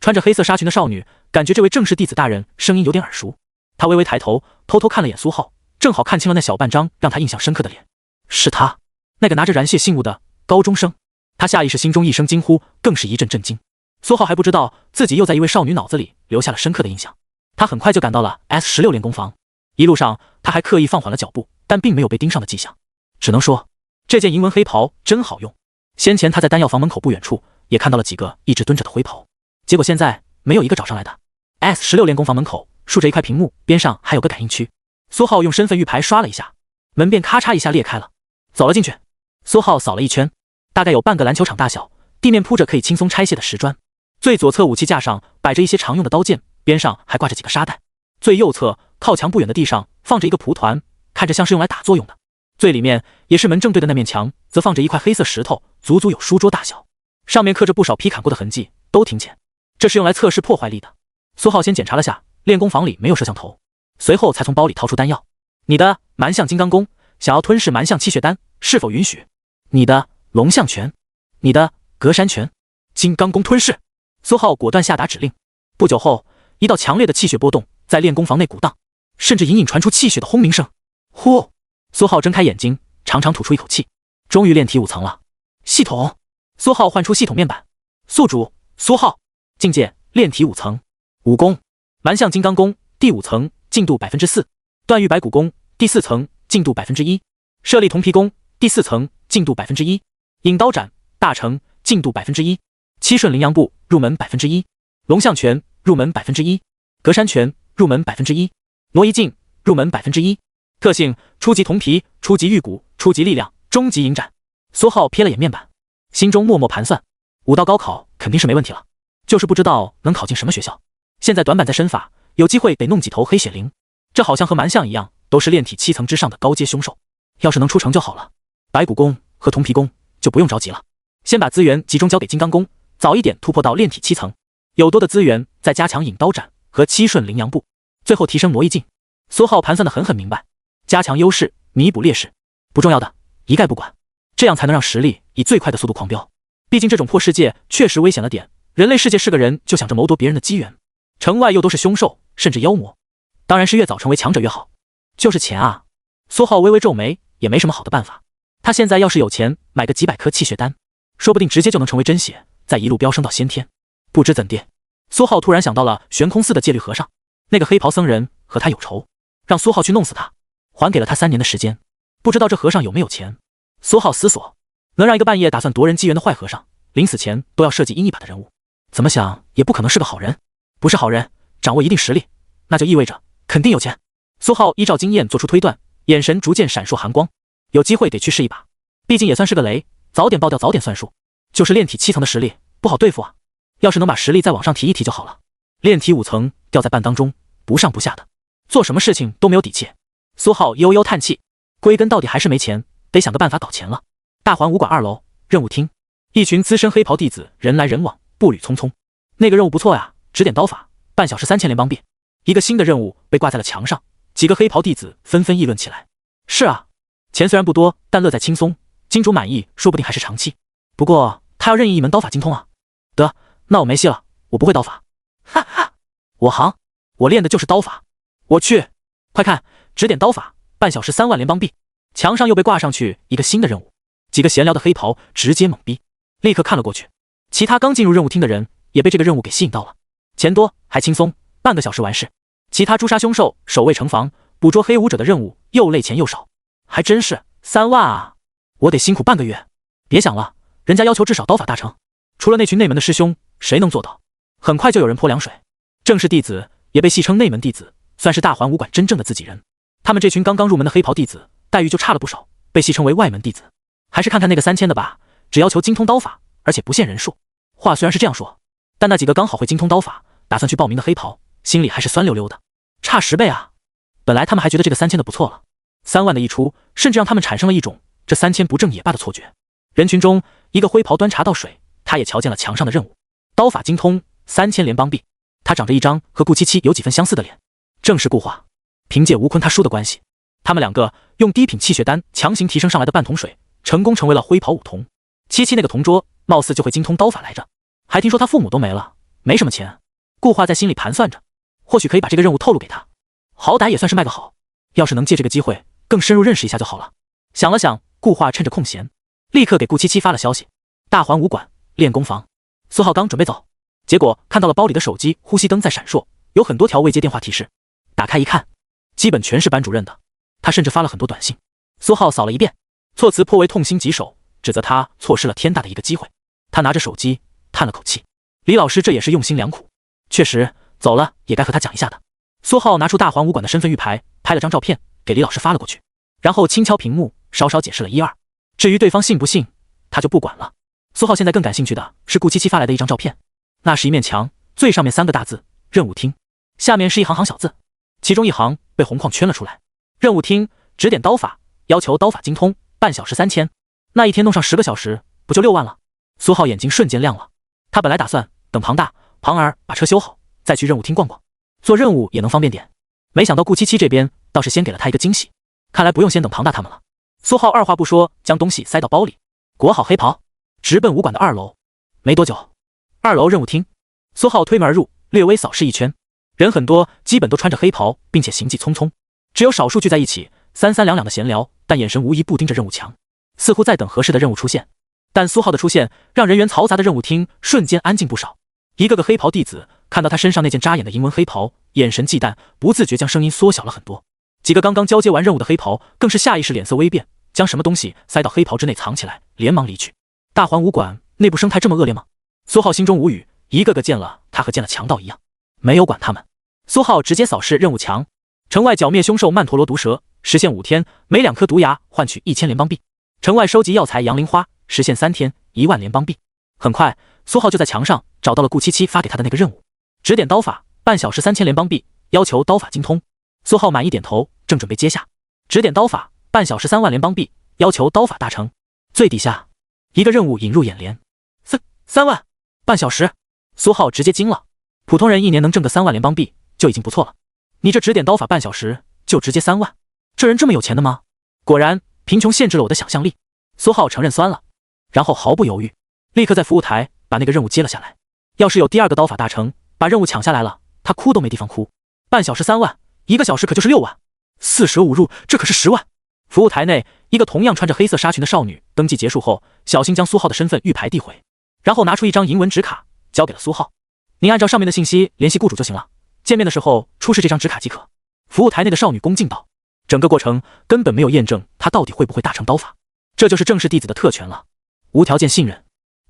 穿着黑色纱裙的少女感觉这位正式弟子大人声音有点耳熟，她微微抬头，偷偷看了眼苏浩，正好看清了那小半张让她印象深刻的脸，是他，那个拿着燃血信物的高中生。他下意识心中一声惊呼，更是一阵震惊。苏浩还不知道自己又在一位少女脑子里留下了深刻的印象。他很快就赶到了 S16练功房，一路上他还刻意放缓了脚步，但并没有被盯上的迹象。只能说这件银纹黑袍真好用。先前他在丹药房门口不远处也看到了几个一直蹲着的灰袍，结果现在没有一个找上来的。S16练功房门口竖着一块屏幕，边上还有个感应区。苏浩用身份玉牌刷了一下，门便咔嚓一下裂开了，走了进去。苏浩扫了一圈，大概有半个篮球场大小，地面铺着可以轻松拆卸的石砖。最左侧武器架上摆着一些常用的刀剑，边上还挂着几个沙袋。最右侧靠墙不远的地上放着一个蒲团，看着像是用来打作用的。最里面也是门正对的那面墙，则放着一块黑色石头，足足有书桌大小，上面刻着不少劈砍过的痕迹，都挺浅。这是用来测试破坏力的。苏浩先检查了下，练功房里没有摄像头，随后才从包里掏出丹药。你的蛮象金刚功，想要吞噬蛮象气血丹，是否允许？你的龙象拳，你的隔山拳，金刚功吞噬。苏浩果断下达指令。不久后，一道强烈的气血波动在练功房内鼓荡，甚至隐隐传出气血的轰鸣声。呼！苏浩睁开眼睛，长长吐出一口气，终于炼体5层了。系统，苏浩唤出系统面板。宿主苏浩，境界炼体5层。武功蛮象金刚功第5层，进度 4%。断玉白骨功第4层，进度 1%。舍利铜皮功第4层，进度 1%。引刀斩大成，进度 1%。七顺羚羊步入门 1%。龙象拳入门 1%。隔山拳入门 1%。挪移镜入门 1%。特性初级铜皮，初级玉骨，初级力量，中级银斩。苏浩瞥了眼面板，心中默默盘算，武道高考肯定是没问题了，就是不知道能考进什么学校。现在短板在身法，有机会得弄几头黑血灵，这好像和蛮象一样，都是炼体7层之上的高阶凶兽，要是能出城就好了。白骨功和铜皮功就不用着急了，先把资源集中交给金刚功，早一点突破到炼体7层，有多的资源再加强引刀斩和七顺羚羊步，最后提升挪移镜。苏浩盘算得很明白，加强优势，弥补劣势，不重要的一概不管，这样才能让实力以最快的速度狂飙。毕竟这种破世界确实危险了点，人类世界是个人就想着谋夺别人的机缘，城外又都是凶兽甚至妖魔，当然是越早成为强者越好。就是钱啊！苏浩微微皱眉，也没什么好的办法。他现在要是有钱买个几百颗气血丹，说不定直接就能成为真血，再一路飙升到先天。不知怎地，苏浩突然想到了悬空寺的戒律和尚，那个黑袍僧人和他有仇。让苏浩去弄死他，还给了他3年的时间。不知道这和尚有没有钱？苏浩思索，能让一个半夜打算夺人机缘的坏和尚，临死前都要设计阴一把的人物，怎么想也不可能是个好人。不是好人，掌握一定实力，那就意味着肯定有钱。苏浩依照经验做出推断，眼神逐渐闪烁寒光。有机会得去试一把，毕竟也算是个雷，早点爆掉早点算数。就是炼体7层的实力不好对付啊，要是能把实力再往上提一提就好了。炼体5层掉在半当中，不上不下的，做什么事情都没有底气。苏浩悠悠叹气，归根到底还是没钱，得想个办法搞钱了。大环武馆2楼任务厅，一群资深黑袍弟子人来人往，步履匆匆。那个任务不错呀，指点刀法，半小时3000联邦币。一个新的任务被挂在了墙上，几个黑袍弟子纷纷议论起来。是啊，钱虽然不多，但乐在轻松，金主满意，说不定还是长期。不过他要任意一门刀法精通啊。得，那我没戏了，我不会刀法。哈哈，我练的就是刀法。我去，快看，指点刀法，半小时3万联邦币。墙上又被挂上去一个新的任务。几个闲聊的黑袍直接懵逼，立刻看了过去。其他刚进入任务厅的人也被这个任务给吸引到了，钱多还轻松，半个小时完事。其他诛杀凶兽、守卫城防、捕捉黑武者的任务又累钱又少，还真是3万啊！我得辛苦半个月。别想了，人家要求至少刀法大成，除了那群内门的师兄，谁能做到？很快就有人泼凉水。正式弟子也被戏称内门弟子，算是大环武馆真正的自己人。他们这群刚刚入门的黑袍弟子待遇就差了不少，被戏称为外门弟子。还是看看那个3000的吧，只要求精通刀法，而且不限人数。话虽然是这样说，但那几个刚好会精通刀法，打算去报名的黑袍，心里还是酸溜溜的。差10倍啊！本来他们还觉得这个3000的不错了，3万的一出，甚至让他们产生了一种这3000不正也罢的错觉。人群中，一个灰袍端茶倒水，他也瞧见了墙上的任务，刀法精通3000联邦币。他长着一张和顾七七有几分相似的脸，正是顾华。凭借吴坤他叔的关系，他们2个用低品气血丹强行提升上来的半桶水，成功成为了灰袍5童。七七那个同桌貌似就会精通刀法来着，还听说他父母都没了，没什么钱。顾华在心里盘算着，或许可以把这个任务透露给他，好歹也算是卖个好。要是能借这个机会更深入认识一下就好了。想了想，顾华趁着空闲，立刻给顾七七发了消息：大环武馆练功房。苏浩刚准备走，结果看到了包里的手机呼吸灯在闪烁，有很多条未接电话提示。打开一看，基本全是班主任的，他甚至发了很多短信。苏浩扫了一遍，措辞颇为痛心疾首，指责他错失了天大的一个机会。他拿着手机叹了口气，李老师这也是用心良苦，确实走了也该和他讲一下的。苏浩拿出大环武馆的身份玉牌，拍了张照片给李老师发了过去，然后轻敲屏幕，稍稍解释了1、2。至于对方信不信，他就不管了。苏浩现在更感兴趣的是顾七七发来的一张照片，那是一面墙，最上面3个大字任务厅，下面是一行行小字，其中一行被红框圈了出来。任务厅指点刀法，要求刀法精通，半小时3000。那一天弄上10个小时，不就6万了？苏浩眼睛瞬间亮了。他本来打算等庞儿把车修好，再去任务厅逛逛，做任务也能方便点。没想到顾七七这边倒是先给了他一个惊喜，看来不用先等庞大他们了。苏浩二话不说，将东西塞到包里，裹好黑袍，直奔武馆的2楼。没多久，2楼任务厅，苏浩推门而入，略微扫视一圈，人很多，基本都穿着黑袍，并且行迹匆匆，只有少数聚在一起，三三两两的闲聊，但眼神无一不盯着任务墙，似乎在等合适的任务出现。但苏浩的出现让人员嘈杂的任务厅瞬间安静不少。一个个黑袍弟子看到他身上那件扎眼的银纹黑袍，眼神忌惮，不自觉将声音缩小了很多。几个刚刚交接完任务的黑袍更是下意识脸色微变，将什么东西塞到黑袍之内藏起来，连忙离去。大环武馆内部生态这么恶劣吗？苏浩心中无语，一个个见了他和见了强盗一样，没有管他们。苏浩直接扫视任务墙，城外剿灭凶兽曼陀罗毒蛇，时限5天，每2颗毒牙换取1000联邦币。城外收集药材杨铃花，时限3天，1万联邦币。很快，苏浩就在墙上找到了顾七七发给他的那个任务，指点刀法，半小时3000联邦币，要求刀法精通。苏浩满意点头，正准备接下，指点刀法，半小时3万联邦币，要求刀法大成。最底下一个任务引入眼帘，3万，半小时。苏浩直接惊了，普通人1年能挣个3万联邦币就已经不错了，你这指点刀法半小时就直接3万，这人这么有钱的吗？果然贫穷限制了我的想象力。苏浩承认酸了，然后毫不犹豫，立刻在服务台把那个任务接了下来。要是有第2个刀法大成，把任务抢下来了，他哭都没地方哭。半小时3万，1个小时可就是6万，4舍5入，这可是10万。服务台内，一个同样穿着黑色纱裙的少女登记结束后，小心将苏浩的身份玉牌递回，然后拿出一张银纹纸卡交给了苏浩。您按照上面的信息联系雇主就行了，见面的时候出示这张纸卡即可。服务台内的少女恭敬道。整个过程根本没有验证他到底会不会大成刀法，这就是正式弟子的特权了，无条件信任。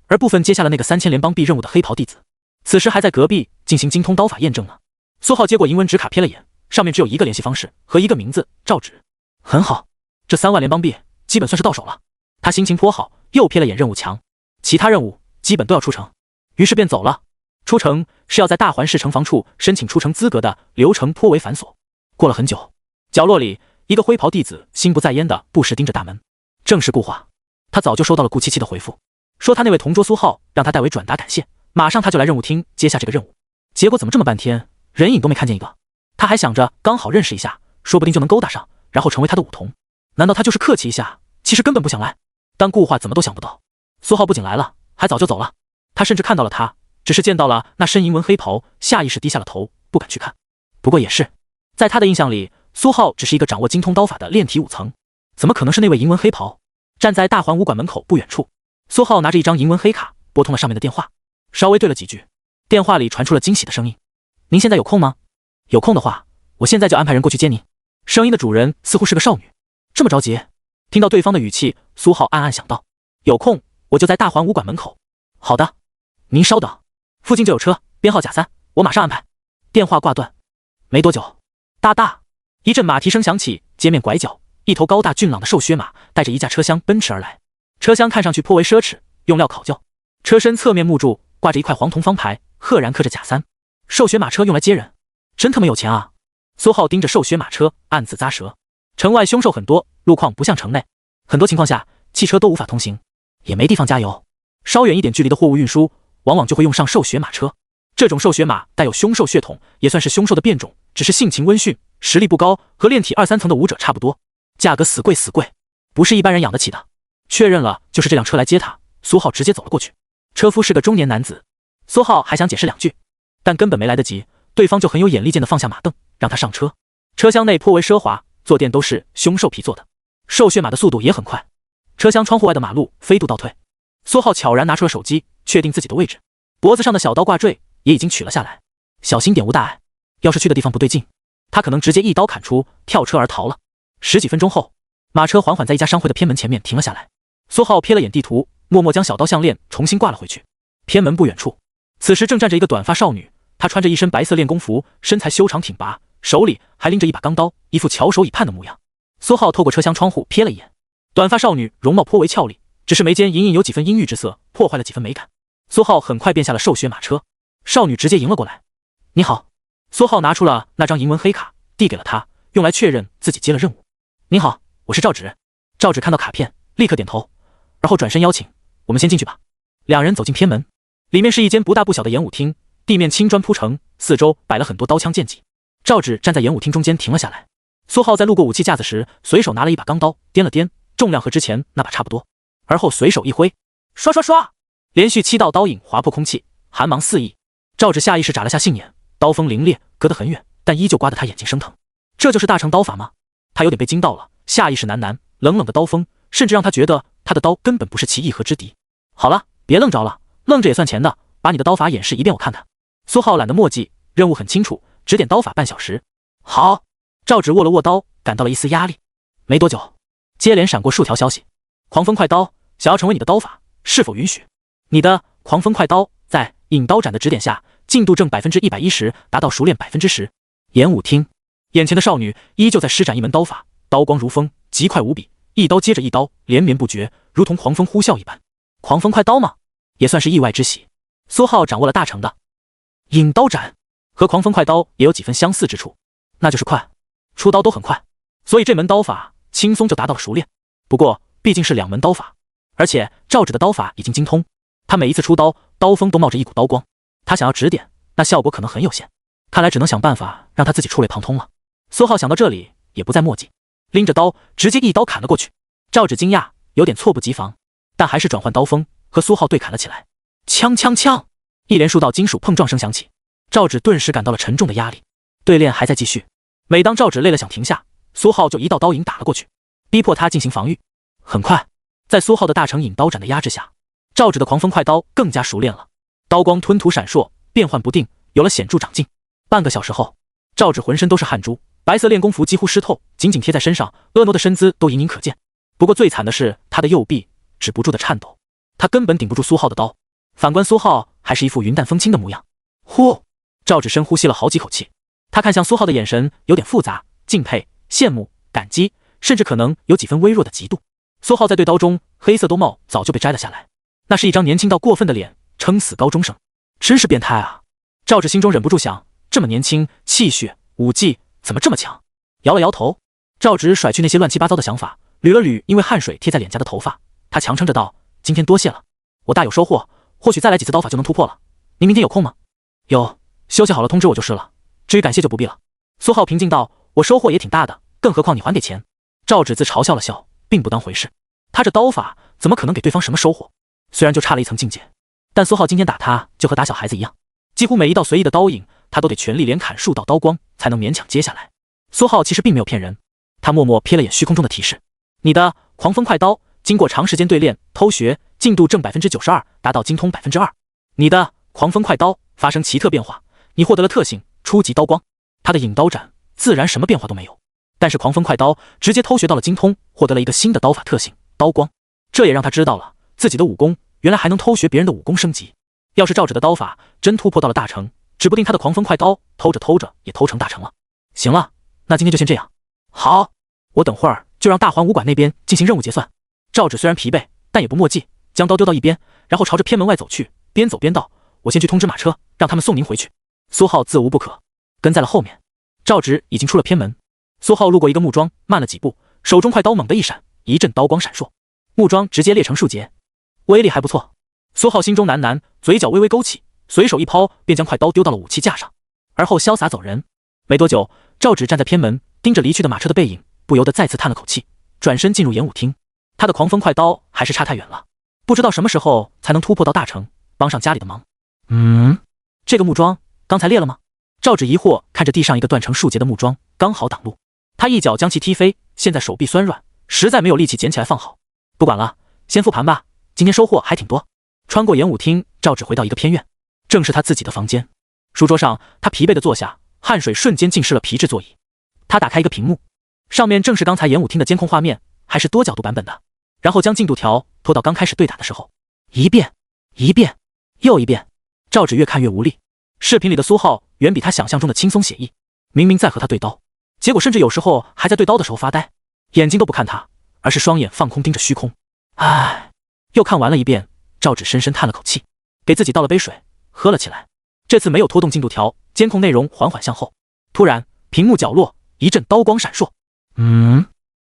而部分接下了那个3000联邦币任务的黑袍弟子，此时还在隔壁进行精通刀法验证呢。苏浩接过银文纸卡瞥了眼，上面只有一个联系方式和一个名字，赵芷。很好，这3万联邦币基本算是到手了。他心情颇好，又瞥了眼任务墙，其他任务基本都要出城，于是便走了。出城是要在大环市城防处申请出城资格的，流程颇为繁琐。过了很久，角落里一个灰袍弟子心不在焉的不时盯着大门。正是顾话，他早就收到了顾七七的回复，说他那位同桌苏浩让他代为转达感谢，马上他就来任务厅接下这个任务。结果怎么这么半天人影都没看见一个？他还想着刚好认识一下，说不定就能勾搭上，然后成为他的舞童。难道他就是客气一下，其实根本不想来？但顾话怎么都想不到，苏浩不仅来了，还早就走了。他甚至看到了他，只是见到了那身银纹黑袍，下意识低下了头，不敢去看。不过也是，在他的印象里，苏浩只是一个掌握精通刀法的炼体5层，怎么可能是那位银纹黑袍？站在大环武馆门口不远处，苏浩拿着一张银纹黑卡拨通了上面的电话，稍微对了几句，电话里传出了惊喜的声音：“您现在有空吗？有空的话，我现在就安排人过去接您。”声音的主人似乎是个少女。这么着急？听到对方的语气，苏浩暗暗想到：有空我就在大环武馆门口。好的，您稍等，附近就有车，编号甲3，我马上安排。电话挂断，没多久，哒哒，一阵马蹄声响起，街面拐角，一头高大俊朗的瘦削马带着一架车厢奔驰而来。车厢看上去颇为奢侈，用料考究，车身侧面木柱挂着一块黄铜方牌，赫然刻着甲3。瘦削马车用来接人，真他妈有钱啊！苏浩盯着瘦削马车，暗自咂舌。城外凶兽很多，路况不像城内，很多情况下汽车都无法通行，也没地方加油。稍远一点距离的货物运输，往往就会用上瘦血马车。这种瘦血马带有凶兽血统，也算是凶兽的变种，只是性情温驯，实力不高，和炼体2、3层的武者差不多，价格死贵死贵，不是一般人养得起的。确认了就是这辆车来接他，苏浩直接走了过去。车夫是个中年男子，苏浩还想解释2句，但根本没来得及，对方就很有眼力见的放下马凳，让他上车。车厢内颇为奢华，坐垫都是凶兽皮做的，瘦血马的速度也很快，车厢窗户外的马路飞度倒退。苏浩悄然拿出了手机，确定自己的位置，脖子上的小刀挂坠也已经取了下来，小心点无大碍，要是去的地方不对劲，他可能直接一刀砍出，跳车而逃了。10几分钟后，马车缓缓在一家商会的偏门前面停了下来。苏浩瞥了眼地图，默默将小刀项链重新挂了回去。偏门不远处，此时正站着一个短发少女，她穿着一身白色练功服，身材修长挺拔，手里还拎着一把钢刀，一副翘首以盼的模样。苏浩透过车厢窗户瞥了一眼，短发少女容貌颇为俏丽，只是眉间隐隐有几分阴郁之色，破坏了几分美感。苏浩很快便下了瘦血马车，少女直接迎了过来。你好。苏浩拿出了那张银纹黑卡，递给了她，用来确认自己接了任务。你好，我是赵芷。赵芷看到卡片，立刻点头，而后转身邀请，我们先进去吧。两人走进偏门，里面是一间不大不小的演武厅，地面青砖铺成，四周摆了很多刀枪剑戟。赵芷站在演武厅中间停了下来，苏浩在路过武器架子时，随手拿了一把钢刀，掂了掂，重量和之前那把差不多，而后随手一挥，刷刷刷，连续7道刀影划破空气，寒芒四溢。赵芷下意识眨了下杏眼，刀锋凌冽，隔得很远，但依旧刮得他眼睛生疼。这就是大成刀法吗？他有点被惊到了，下意识喃喃，冷冷的刀锋甚至让他觉得他的刀根本不是其一合之敌。好了，别愣着了，愣着也算钱的，把你的刀法演示一遍我看看。苏浩懒得墨迹，任务很清楚，只点刀法半小时。好。赵芷握了握刀，感到了一丝压力。没多久，接连闪过数条消息。狂风快刀想要成为你的刀法，是否允许？你的狂风快刀在引刀斩的指点下，进度正110%，达到熟练10%。演武厅，眼前的少女依旧在施展一门刀法，刀光如风，极快无比，一刀接着一刀，连绵不绝，如同狂风呼啸一般。狂风快刀吗？也算是意外之喜。苏浩掌握了大成的引刀斩，和狂风快刀也有几分相似之处，那就是快，出刀都很快，所以这门刀法轻松就达到了熟练。不过毕竟是2门刀法，而且赵芷的刀法已经精通，他每一次出刀，刀锋都冒着一股刀光，他想要指点，那效果可能很有限，看来只能想办法让他自己触类旁通了。苏浩想到这里也不再墨迹，拎着刀直接一刀砍了过去。赵芷惊讶，有点猝不及防，但还是转换刀锋和苏浩对砍了起来。锵锵锵，一连数道金属碰撞声响起，赵芷顿时感到了沉重的压力。对练还在继续，每当赵芷累了想停下，苏浩就一道刀影打了过去，逼迫他进行防御。很快，在苏浩的大成引刀斩的压制下，赵芷的狂风快刀更加熟练了，刀光吞吐闪烁，变幻不定，有了显著长进。半个小时后，赵芷浑身都是汗珠，白色练功服几乎湿透，紧紧贴在身上，婀娜的身姿都隐隐可见。不过最惨的是他的右臂止不住的颤抖，他根本顶不住苏浩的刀。反观苏浩还是一副云淡风轻的模样。呼，赵芷深呼吸了好几口气，他看向苏浩的眼神有点复杂，敬佩、羡慕、感激，甚至可能有几分微弱的嫉妒。苏浩在对刀中，黑色兜帽早就被摘了下来，那是一张年轻到过分的脸，撑死高中生，真是变态啊！赵芷心中忍不住想，这么年轻，气血、武技怎么这么强？摇了摇头，赵芷甩去那些乱七八糟的想法，捋了捋因为汗水贴在脸颊的头发，他强撑着道：“今天多谢了，我大有收获，或许再来几次刀法就能突破了。您明天有空吗？”“有，休息好了通知我就是了。至于感谢就不必了。”苏浩平静道：“我收获也挺大的，更何况你还给钱。”赵芷自嘲笑了笑，并不当回事。他这刀法怎么可能给对方什么收获？虽然就差了一层境界，但苏浩今天打他就和打小孩子一样，几乎每一道随意的刀影，他都得全力连砍数道刀光才能勉强接下来。苏浩其实并没有骗人，他默默瞥了眼虚空中的提示：“你的狂风快刀经过长时间对练偷学，进度正 92%， 达到精通 2%。你的狂风快刀发生奇特变化，你获得了特性初级刀光。”他的引刀斩自然什么变化都没有，但是狂风快刀直接偷学到了精通，获得了一个新的刀法特性刀光。这也让他知道了自己的武功原来还能偷学别人的武功升级。要是赵芷的刀法真突破到了大成，指不定他的狂风快刀偷着偷着也偷成大成了。行了，那今天就先这样。好，我等会儿就让大环武馆那边进行任务结算。赵芷虽然疲惫，但也不墨迹，将刀丢到一边，然后朝着偏门外走去，边走边道：“我先去通知马车，让他们送您回去。”苏浩自无不可，跟在了后面。赵芷已经出了偏门，苏浩路过一个木桩，慢了几步，手中快刀猛地一闪，一阵刀光闪烁，木桩直接裂成数节，威力还不错。苏浩心中喃喃，嘴角微微勾起，随手一抛，便将快刀丢到了武器架上，而后潇洒走人。没多久，赵芷站在偏门，盯着离去的马车的背影，不由得再次叹了口气，转身进入演武厅。他的狂风快刀还是差太远了，不知道什么时候才能突破到大成，帮上家里的忙。这个木桩刚才裂了吗？赵芷疑惑看着地上一个断成数节的木桩，刚好挡路，他一脚将其踢飞，现在手臂酸软，实在没有力气捡起来放好。不管了，先复盘吧，今天收获还挺多。穿过演武厅，赵芷回到一个偏院，正是他自己的房间。书桌上，他疲惫地坐下，汗水瞬间浸湿了皮质座椅。他打开一个屏幕，上面正是刚才演武厅的监控画面，还是多角度版本的。然后将进度条拖到刚开始对打的时候，一遍又一遍。赵芷越看越无力。视频里的苏浩远比他想象中的轻松写意，明明在和他对刀，结果甚至有时候还在对刀的时候发呆，眼睛都不看他，而是双眼放空盯着虚空。唉，又看完了一遍，赵芷深深叹了口气，给自己倒了杯水，喝了起来。这次没有拖动进度条，监控内容缓缓向后。突然，屏幕角落一阵刀光闪烁。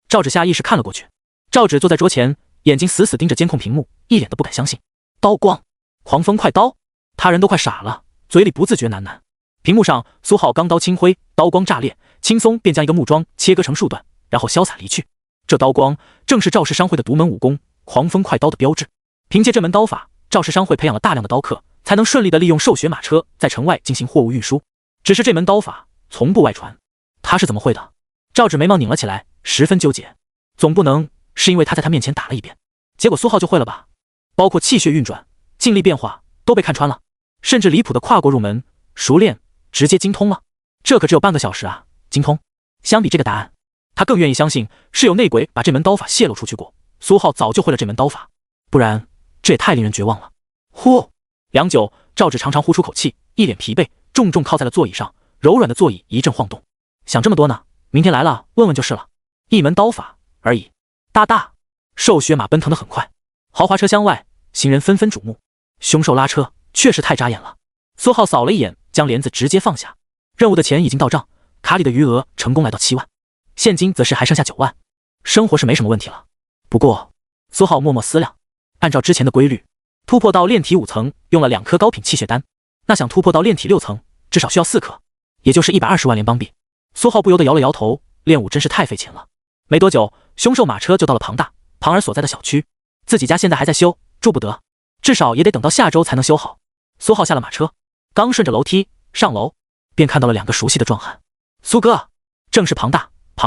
赵芷下意识看了过去，赵芷坐在桌前，眼睛死死盯着监控屏幕，一脸的不敢相信。刀光，狂风快刀，他人都快傻了，嘴里不自觉喃喃。屏幕上，苏浩钢刀轻挥，刀光炸裂，轻松便将一个木桩切割成数段，然后潇洒离去。这刀光正是赵氏商会的独门武功狂风快刀的标志。凭借这门刀法，赵氏商会培养了大量的刀客，才能顺利的利用兽血马车在城外进行货物运输。只是这门刀法从不外传，他是怎么会的？赵芷眉毛拧了起来，十分纠结。总不能是因为他在他面前打了一遍，结果苏浩就会了吧？包括气血运转、劲力变化都被看穿了，甚至离谱的跨过入门，熟练直接精通了。这可只有半个小时啊！精通。相比这个答案，他更愿意相信是有内鬼把这门刀法泄露出去过，苏浩早就会了这门刀法，不然这也太令人绝望了。呼，良久，赵芷长长呼出口气，一脸疲惫，重重靠在了座椅上，柔软的座椅一阵晃动。想这么多呢，明天来了问问就是了。一门刀法而已。哒哒，兽血马奔腾得很快，豪华车厢外，行人纷纷瞩目。凶兽拉车确实太扎眼了。苏浩扫了一眼，将帘子直接放下。任务的钱已经到账，卡里的余额成功来到7万，现金则是还剩下9万，生活是没什么问题了。不过，苏浩默默思量，按照之前的规律，突破到炼体5层用了2颗高品气血丹，那想突破到炼体6层，至少需要4颗，也就是120万联邦币。苏浩不由得摇了摇头，练武真是太费钱了。没多久，凶兽马车就到了庞儿所在的小区。自己家现在还在修，住不得，至少也得等到下周才能修好。苏浩下了马车，刚顺着楼梯上楼，便看到了2个熟悉的壮汉。苏哥，正是庞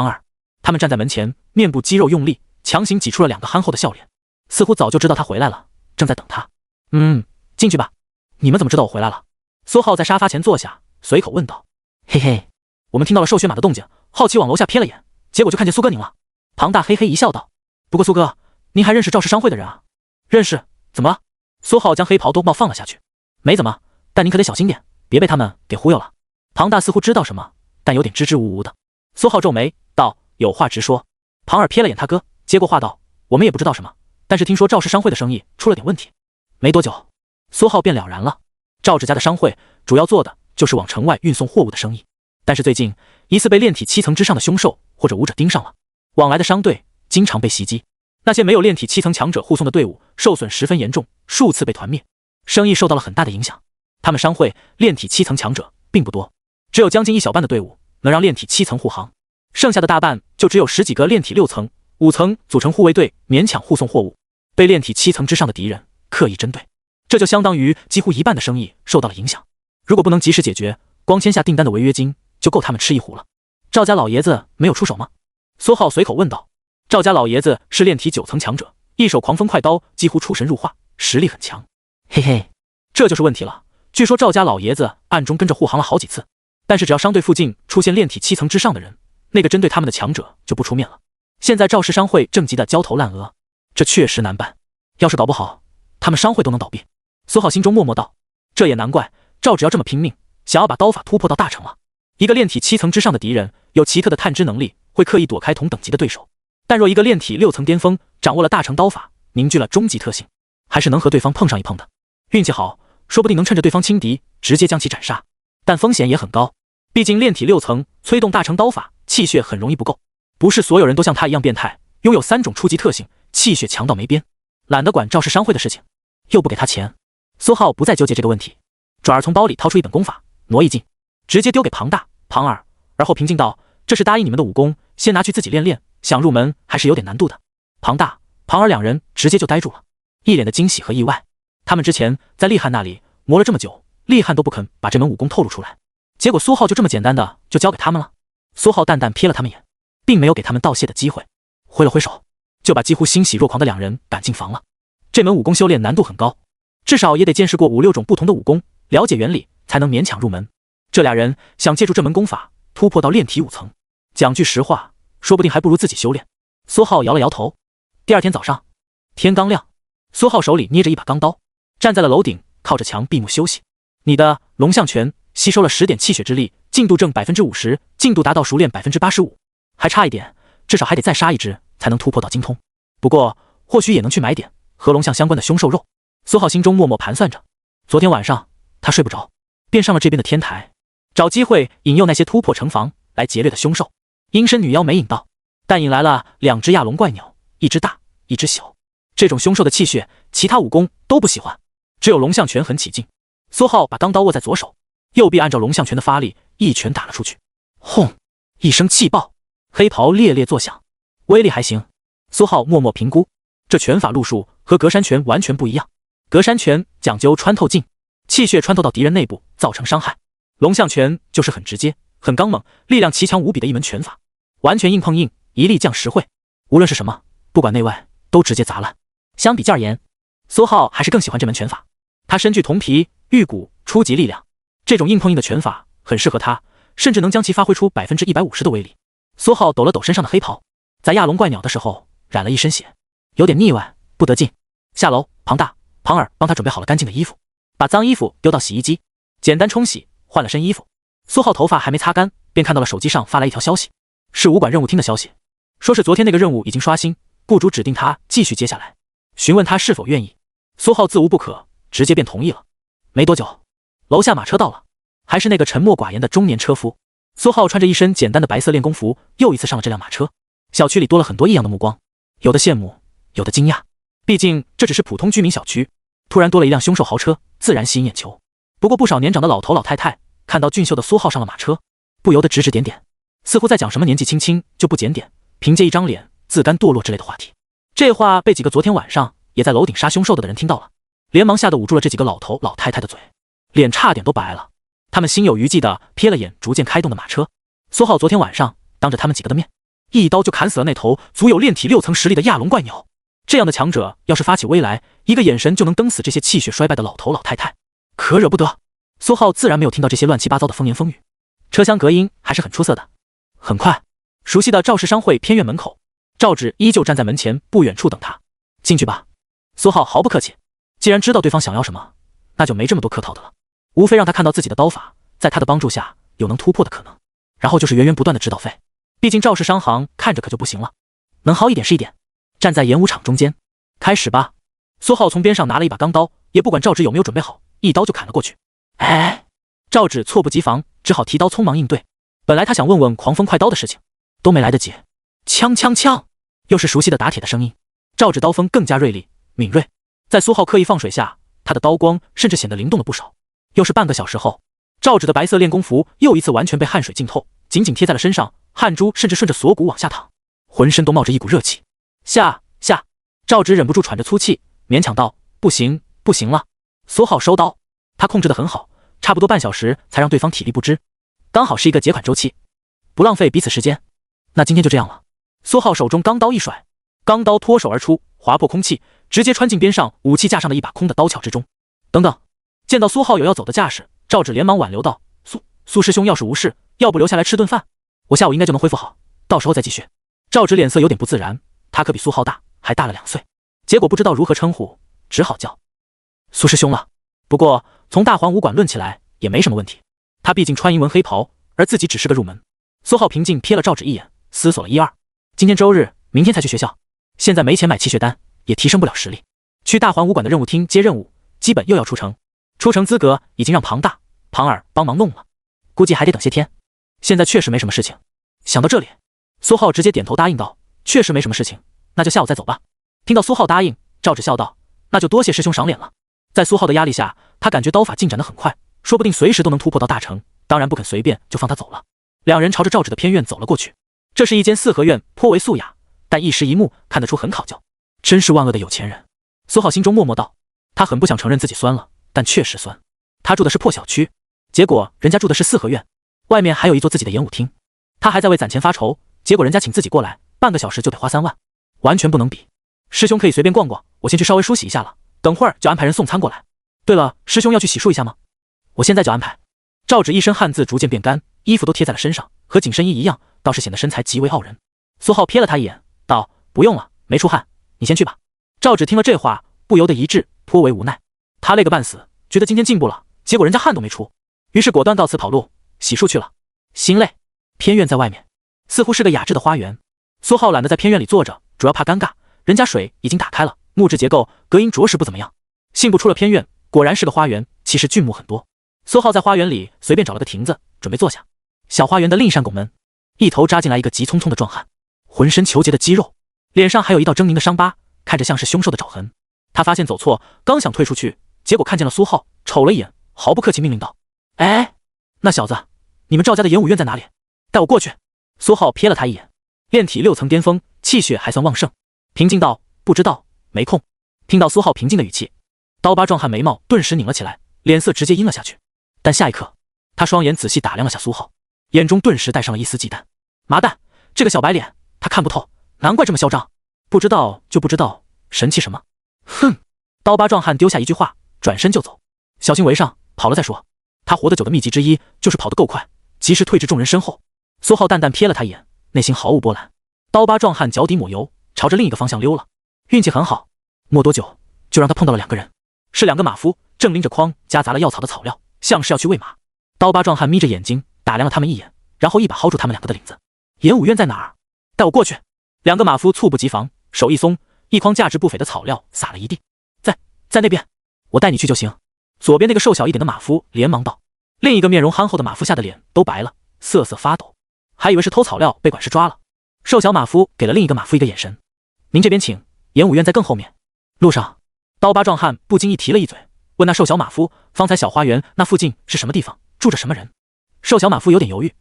儿。他们站在门前，面部肌肉用力，强行挤出了2个憨厚的笑脸，似乎早就知道他回来了，正在等他。进去吧。你们怎么知道我回来了？苏浩在沙发前坐下，随口问道。嘿嘿，我们听到了兽血马的动静，好奇往楼下瞥了眼，结果就看见苏哥您了。庞大嘿嘿一笑道：“不过苏哥，您还认识赵氏商会的人啊？”“认识，怎么了？”苏浩将黑袍兜帽放了下去。“没怎么，但您可得小心点，别被他们给忽悠了。”庞大似乎知道什么，但有点支支吾吾的。苏浩皱眉道：“有话直说。”庞尔瞥了眼他哥，接过话道：“我们也不知道什么，但是听说赵氏商会的生意出了点问题。”没多久，苏浩便了然了。赵氏家的商会主要做的就是往城外运送货物的生意，但是最近疑似被炼体7层之上的凶兽或者武者盯上了，往来的商队经常被袭击，那些没有炼体7层强者护送的队伍受损十分严重，数次被团灭，生意受到了很大的影响。他们商会炼体7层强者并不多，只有将近一小半的队伍能让炼体7层护航，剩下的大半就只有10几个炼体6层、5层组成护卫队，勉强护送货物，被炼体7层之上的敌人刻意针对，这就相当于几乎一半的生意受到了影响。如果不能及时解决，光签下订单的违约金就够他们吃一壶了。赵家老爷子没有出手吗？苏浩随口问道。赵家老爷子是炼体9层强者，一手狂风快刀几乎出神入化，实力很强。嘿嘿，这就是问题了。据说赵家老爷子暗中跟着护航了好几次，但是只要商队附近出现炼体7层之上的人，那个针对他们的强者就不出面了。现在赵氏商会正急得焦头烂额，这确实难办。要是搞不好，他们商会都能倒闭。苏浩心中默默道，这也难怪赵只要这么拼命，想要把刀法突破到大成了。一个炼体7层之上的敌人有奇特的探知能力，会刻意躲开同等级的对手，但若一个炼体6层巅峰掌握了大成刀法，凝聚了终极特性，还是能和对方碰上一碰的。运气好，说不定能趁着对方轻敌直接将其斩杀，但风险也很高，毕竟炼体6层催动大成刀法，气血很容易不够，不是所有人都像他一样变态，拥有3种初级特性，气血强到没边。懒得管赵氏商会的事情，又不给他钱，苏浩不再纠结这个问题，转而从包里掏出一本功法，挪一进，直接丢给庞大、庞尔，而后平静道：“这是答应你们的武功，先拿去自己练练，想入门还是有点难度的。”庞大、庞尔两人直接就呆住了，一脸的惊喜和意外。他们之前在厉汉那里磨了这么久，厉汉都不肯把这门武功透露出来，结果苏浩就这么简单的就交给他们了。苏浩淡淡瞥了他们眼，并没有给他们道谢的机会，挥了挥手，就把几乎欣喜若狂的两人赶进房了。这门武功修炼难度很高，至少也得见识过5、6种不同的武功，了解原理，才能勉强入门。这俩人想借助这门功法突破到炼体5层，讲句实话，说不定还不如自己修炼。苏浩摇了摇头。第二天早上，天刚亮，苏浩手里捏着一把钢刀，站在了楼顶，靠着墙闭目休息。你的龙象拳吸收了10点气血之力，进度正50%，进度达到熟练85%，还差一点，至少还得再杀一只才能突破到精通。不过或许也能去买点和龙象相关的凶兽肉。苏浩心中默默盘算着，昨天晚上他睡不着，便上了这边的天台，找机会引诱那些突破城防来劫掠的凶兽。阴身女妖没引到，但引来了2只亚龙怪鸟，一只大，一只小。这种凶兽的气血，其他武功都不喜欢，只有龙象拳很起劲。苏浩把钢刀握在左手，右臂按照龙象拳的发力，一拳打了出去。轰！一声气爆，黑袍猎猎作响，威力还行。苏浩默默评估，这拳法路数和隔山拳完全不一样。隔山拳讲究穿透劲，气血穿透到敌人内部造成伤害。龙象拳就是很直接、很刚猛，力量奇强无比的一门拳法，完全硬碰硬，一力降10会，无论是什么，不管内外，都直接砸烂。相比较而言，苏浩还是更喜欢这门拳法。他身具铜皮、玉骨、初级力量，这种硬碰硬的拳法很适合他，甚至能将其发挥出150%的威力。苏浩抖了抖身上的黑袍，在亚龙怪鸟的时候染了一身血，有点腻歪，不得劲。下楼，庞大、庞尔帮他准备好了干净的衣服，把脏衣服丢到洗衣机，简单冲洗，换了身衣服。苏浩头发还没擦干，便看到了手机上发来一条消息，是武馆任务厅的消息，说是昨天那个任务已经刷新，雇主指定他继续接下来，询问他是否愿意。苏浩自无不可，直接便同意了。没多久，楼下马车到了，还是那个沉默寡言的中年车夫。苏浩穿着一身简单的白色练功服，又一次上了这辆马车。小区里多了很多异样的目光，有的羡慕，有的惊讶，毕竟这只是普通居民小区，突然多了一辆凶兽豪车，自然吸引眼球。不过不少年长的老头老太太看到俊秀的苏浩上了马车，不由得指指点点，似乎在讲什么年纪轻轻就不检点，凭借一张脸自甘堕落之类的话题。这话被几个昨天晚上也在楼顶杀凶兽的人听到了，连忙吓得捂住了这几个老头老太太的嘴，脸差点都白了。他们心有余悸地瞥了眼逐渐开动的马车。苏浩昨天晚上当着他们几个的面，一刀就砍死了那头足有炼体6层实力的亚龙怪鸟。这样的强者要是发起威来，一个眼神就能蹬死这些气血衰败的老头老太太，可惹不得。苏浩自然没有听到这些乱七八糟的风言风语，车厢隔音还是很出色的。很快，熟悉的赵氏商会偏院门口，赵芷依旧站在门前不远处等他。进去吧。苏浩毫不客气，既然知道对方想要什么，那就没这么多客套的了，无非让他看到自己的刀法在他的帮助下有能突破的可能，然后就是源源不断的指导费。毕竟赵氏商行看着可就不行了，能好一点是一点。站在演武场中间，开始吧。苏浩从边上拿了一把钢刀，也不管赵芷有没有准备好，一刀就砍了过去。哎，赵芷猝不及防，只好提刀匆忙应对。本来他想问问狂风快刀的事情，都没来得及。锵锵锵，又是熟悉的打铁的声音。赵芷刀锋更加锐利敏锐，在苏浩刻意放水下，他的刀光甚至显得灵动了不少。又是半个小时后，赵芷的白色练功服又一次完全被汗水浸透，紧紧贴在了身上，汗珠甚至顺着锁骨往下淌，浑身都冒着一股热气。下，赵芷忍不住喘着粗气，勉强道：“不行，不行了。”苏浩收刀，他控制得很好，差不多半小时才让对方体力不支，刚好是一个结款周期，不浪费彼此时间。那今天就这样了。苏浩手中钢刀一甩，钢刀脱手而出，划破空气，直接穿进边上武器架上的一把空的刀鞘之中。等等，见到苏浩有要走的架势，赵芷连忙挽留道：“苏师兄要是无事，要不留下来吃顿饭？我下午应该就能恢复好，到时候再继续。”赵芷脸色有点不自然，他可比苏浩大，还大了2岁，结果不知道如何称呼，只好叫苏师兄了。不过从大环武馆论起来也没什么问题，他毕竟穿银纹黑袍，而自己只是个入门。苏浩平静瞥了赵芷一眼，思索了1、2。今天周日，明天才去学校，现在没钱买气血丹，也提升不了实力。去大环武馆的任务厅接任务，基本又要出城。出城资格已经让庞大、庞尔帮忙弄了，估计还得等些天。现在确实没什么事情。想到这里，苏浩直接点头答应道：“确实没什么事情，那就下午再走吧。”听到苏浩答应，赵芷笑道：“那就多谢师兄赏脸了。”在苏浩的压力下，他感觉刀法进展得很快，说不定随时都能突破到大成，当然不肯随便就放他走了。两人朝着赵芷的偏院走了过去。这是一间4合院，颇为素雅，但一石一木看得出很考究，真是万恶的有钱人。苏浩心中默默道，他很不想承认自己酸了，但确实酸。他住的是破小区，结果人家住的是4合院，外面还有一座自己的演武厅。他还在为攒钱发愁，结果人家请自己过来，半个小时就得花3万，完全不能比。师兄可以随便逛逛，我先去稍微梳洗一下了，等会儿就安排人送餐过来。对了，师兄要去洗漱一下吗？我现在就安排。赵芷一身汗渍逐渐变干，衣服都贴在了身上，和紧身衣一样，倒是显得身材极为傲人。苏浩瞥了他一眼，道：“不用了，没出汗，你先去吧。”赵芷听了这话，不由得一滞，颇为无奈。他累个半死，觉得今天进步了，结果人家汗都没出，于是果断告辞跑路，洗漱去了。心累。偏院在外面，似乎是个雅致的花园。苏浩懒得在偏院里坐着，主要怕尴尬，人家水已经打开了，木质结构，隔音着实不怎么样。信步出了偏院，果然是个花园，其实俊木很多。苏浩在花园里随便找了个亭子，准备坐下。小花园的另一扇拱门，一头扎进来一个急匆匆的壮汉，浑身虬结的肌肉，脸上还有一道狰狞的伤疤，看着像是凶兽的爪痕。他发现走错，刚想退出去，结果看见了苏浩，瞅了一眼，毫不客气命令道：“哎，那小子，你们赵家的演武院在哪里？带我过去。”苏浩瞥了他一眼，炼体6层巅峰，气血还算旺盛，平静道：“不知道，没空。”听到苏浩平静的语气，刀疤壮汉眉毛顿时拧了起来，脸色直接阴了下去。但下一刻，他双眼仔细打量了下苏浩，眼中顿时带上了一丝忌惮。麻蛋，这个小白脸他看不透，难怪这么嚣张。不知道就不知道，神气什么？哼！刀疤壮汉丢下一句话，转身就走，小心围上，跑了再说。他活得久的秘籍之一就是跑得够快，及时退至众人身后。苏浩淡淡瞥了他一眼，内心毫无波澜。刀疤壮汉脚底抹油，朝着另一个方向溜了。运气很好，没多久就让他碰到了2个人，是2个马夫，正拎着筐夹杂了药草的草料，像是要去喂马。刀疤壮汉眯着眼睛打量了他们一眼，然后一把薅住他们2个的领子。演武院在哪儿？带我过去。2个马夫猝不及防，手一松，一筐价值不菲的草料撒了一地。在那边，我带你去就行。左边那个瘦小一点的马夫连忙道。另一个面容憨厚的马夫吓得脸都白了，瑟瑟发抖，还以为是偷草料被管事抓了。瘦小马夫给了另一个马夫一个眼神：“您这边请，演武院在更后面。”路上，刀疤壮汉不经意提了一嘴，问那瘦小马夫：“方才小花园那附近是什么地方？住着什么人？”瘦小马夫有点犹豫，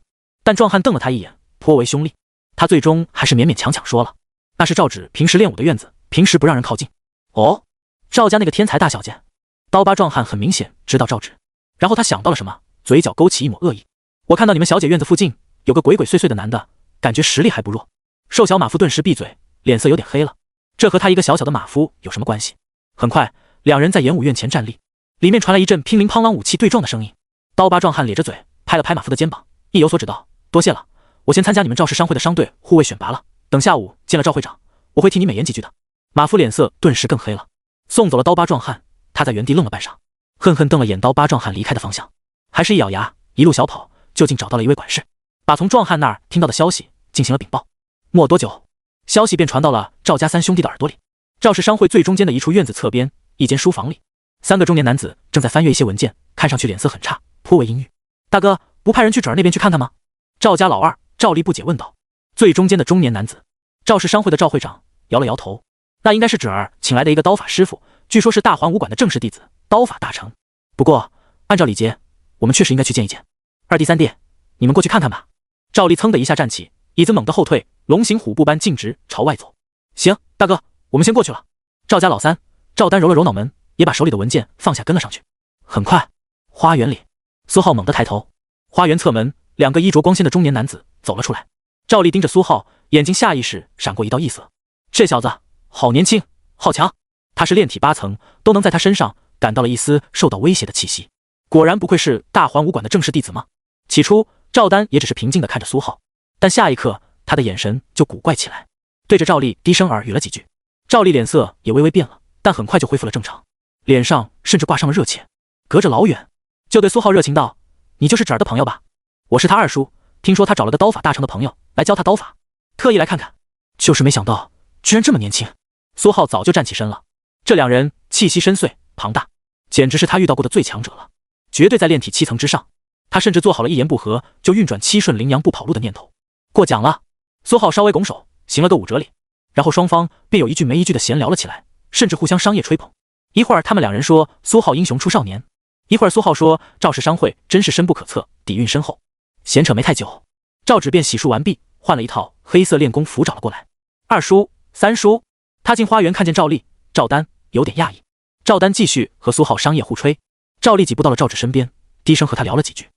但壮汉瞪了他一眼，颇为凶厉。他最终还是勉勉强强说了：“那是赵芷平时练武的院子，平时不让人靠近。”哦，赵家那个天才大小姐。刀疤壮汉很明显知道赵芷，然后他想到了什么，嘴角勾起一抹恶意：“我看到你们小姐院子附近有个鬼鬼祟祟的男的，感觉实力还不弱。”瘦小马夫顿时闭嘴，脸色有点黑了。这和他一个小小的马夫有什么关系？很快，2人在演武院前站立，里面传来一阵乒铃乓啷武器对撞的声音。刀疤壮汉咧着嘴拍了拍马夫的肩膀，意有所指道：“多谢了，我先参加你们赵氏商会的商队护卫选拔了，等下午见了赵会长，我会替你美言几句的。马夫脸色顿时更黑了。送走了刀疤壮汉，他在原地愣了半晌，恨恨瞪了眼刀疤壮汉离开的方向，还是一咬牙，一路小跑，就近找到了一位管事，把从壮汉那儿听到的消息进行了禀报。没多久，消息便传到了赵家三兄弟的耳朵里。赵氏商会最中间的一处院子侧边，一间书房里，3个中年男子正在翻阅一些文件，看上去脸色很差，颇为阴郁。大哥，不派人去侄儿那边去看看吗？赵家老二赵立不解问道。最中间的中年男子，赵氏商会的赵会长摇了摇头，那应该是侄儿请来的一个刀法师傅，据说是大环武馆的正式弟子，刀法大成。不过按照礼节，我们确实应该去见一见。二弟三弟，你们过去看看吧。赵立噌的一下站起，椅子猛地后退，龙行虎步般径直朝外走。行，大哥，我们先过去了。赵家老三赵丹揉了揉脑门，也把手里的文件放下跟了上去。很快，花园里，苏浩猛地抬头，花园侧门2个衣着光鲜的中年男子走了出来。赵丽盯着苏浩，眼睛下意识闪过一道异色，这小子好年轻，好强，他是炼体8层，都能在他身上感到了一丝受到威胁的气息。果然不愧是大环武馆的正式弟子吗？起初赵丹也只是平静地看着苏浩，但下一刻他的眼神就古怪起来，对着赵丽低声耳语了几句。赵丽脸色也微微变了，但很快就恢复了正常，脸上甚至挂上了热切，隔着老远就对苏浩热情道：你就是侄儿的朋友吧？我是他二叔，听说他找了个刀法大成的朋友来教他刀法，特意来看看，就是没想到居然这么年轻。苏浩早就站起身了，这2人气息深邃庞大，简直是他遇到过的最强者了，绝对在炼体7层之上。他甚至做好了一言不合就运转7顺羚羊不跑路的念头。过奖了。苏浩稍微拱手行了个5折礼，然后双方便有一句没一句的闲聊了起来，甚至互相商业吹捧。一会儿他们2人说苏浩英雄出少年，一会儿苏浩说赵氏商会真是深不可测，底蕴深厚。闲扯没太久，赵芷便洗漱完毕，换了一套黑色练功服找了过来。二叔、三叔，他进花园看见赵丽、赵丹，有点讶异。赵丹继续和苏浩商业互吹，赵丽挤步到了赵芷身边，低声和他聊了几句。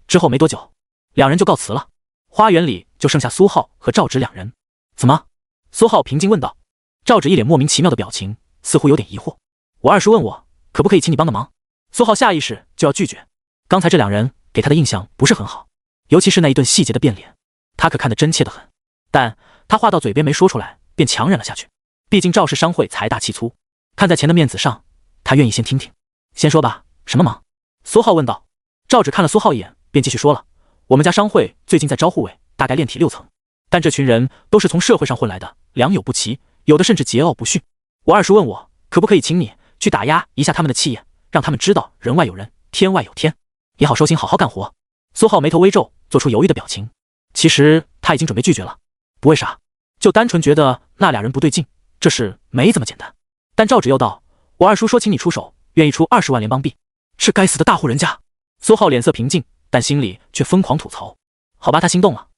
之后没多久，2人就告辞了。花园里就剩下苏浩和赵芷2人。怎么？苏浩平静问道。赵芷一脸莫名其妙的表情，似乎有点疑惑。我二叔问我可不可以请你帮个忙。苏浩下意识就要拒绝，刚才这2人给他的印象不是很好，尤其是那一顿细节的变脸，他可看得真切得很。但他话到嘴边没说出来，便强忍了下去。毕竟赵氏商会财大气粗，看在钱的面子上，他愿意先听听。先说吧，什么忙？苏浩问道。赵芷看了苏浩一眼，便继续说了。我们家商会最近在招护卫，大概炼体6层，但这群人都是从社会上混来的，良莠不齐，有的甚至桀骜不驯。我二叔问我可不可以请你去打压一下他们的气焰，让他们知道人外有人，天外有天，也好收心好好干活。苏浩眉头微皱，做出犹豫的表情。其实他已经准备拒绝了，不为啥，就单纯觉得那2人不对劲，这事没这么简单。但赵芷又道，我二叔说请你出手，愿意出20万联邦币，是该死的大户人家。苏浩脸色平静，但心里却疯狂吐槽。好吧，他心动了。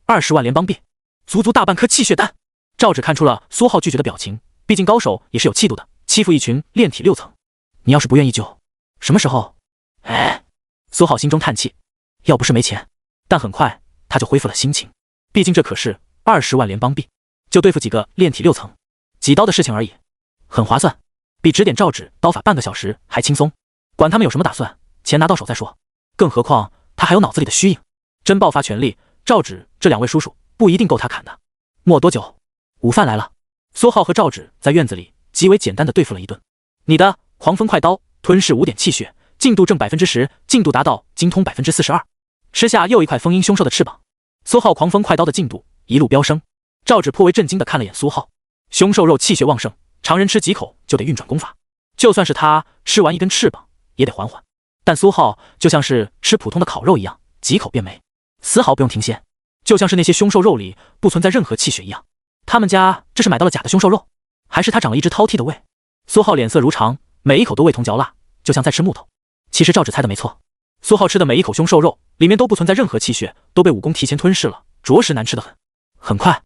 20万联邦币，足足大半颗气血丹。赵芷看出了苏浩拒绝的表情，毕竟高手也是有气度的，欺负一群炼体6层，你要是不愿意就什么时候？哎，苏浩心中叹气，要不是没钱，但很快他就恢复了心情，毕竟这可是20万联邦币，就对付几个炼体6层，几刀的事情而已，很划算，比指点赵芷刀法半个小时还轻松。管他们有什么打算，钱拿到手再说。更何况他还有脑子里的虚影，真爆发全力，赵芷这2位叔叔不一定够他砍的。没多久，午饭来了。苏浩和赵芷在院子里极为简单的对付了一顿。你的狂风快刀，吞噬5点气血，进度正10%，进度达到精通42%，吃下又一块封印凶兽的翅膀。苏浩狂风快刀的进度一路飙升。赵芷颇为震惊的看了眼苏浩，凶兽肉气血旺盛，常人吃几口就得运转功法，就算是他吃完一根翅膀也得缓缓，但苏浩就像是吃普通的烤肉一样，几口便没，丝毫不用停歇，就像是那些凶兽肉里不存在任何气血一样。他们家这是买到了假的凶兽肉，还是他长了一只饕餮的胃？苏浩脸色如常，每一口都味同嚼蜡，就像在吃木头。其实赵芷猜的没错，苏浩吃的每一口凶兽肉里面都不存在任何气血，都被武功提前吞噬了，着实难吃得很。很快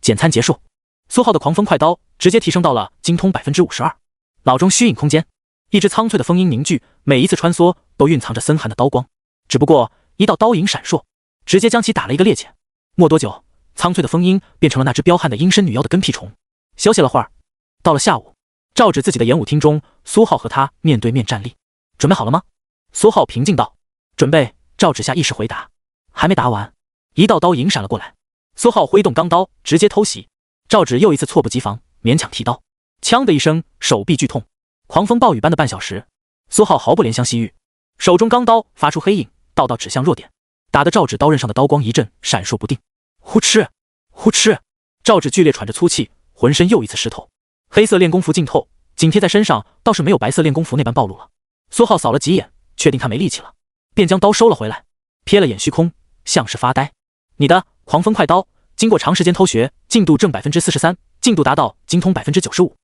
简餐结束，苏浩的狂风快刀直接提升到了精通52%。脑中虚影空间，一只苍翠的风鹰凝聚，每一次穿梭都蕴藏着森寒的刀光，只不过一道刀影闪烁，直接将其打了一个趔趄。没多久，苍翠的风鹰变成了那只彪悍的阴身女妖的跟屁虫。休息了会儿，到了下午，赵芷自己的演武厅中，苏浩和他面对面站立。准备好了吗？苏浩平静道。准备。赵芷下意识回答。还没答完，一道刀影闪了过来，苏浩挥动钢刀，直接偷袭。赵芷又一次猝不及防，勉强提刀，锵的一声，手臂剧痛。狂风暴雨般的半小时，苏浩毫不怜香惜玉，手中钢刀发出黑影，道道指向弱点，打得赵芷刀刃上的刀光一阵闪烁不定。呼哧呼哧，赵芷剧烈喘着粗气，浑身又一次湿透。黑色练功服浸透，紧贴在身上，倒是没有白色练功服那般暴露了。苏浩扫了几眼，确定他没力气了，便将刀收了回来，瞥了眼虚空，像是发呆。你的狂风快刀经过长时间偷学，进度正 43%， 进度达到精通 95%，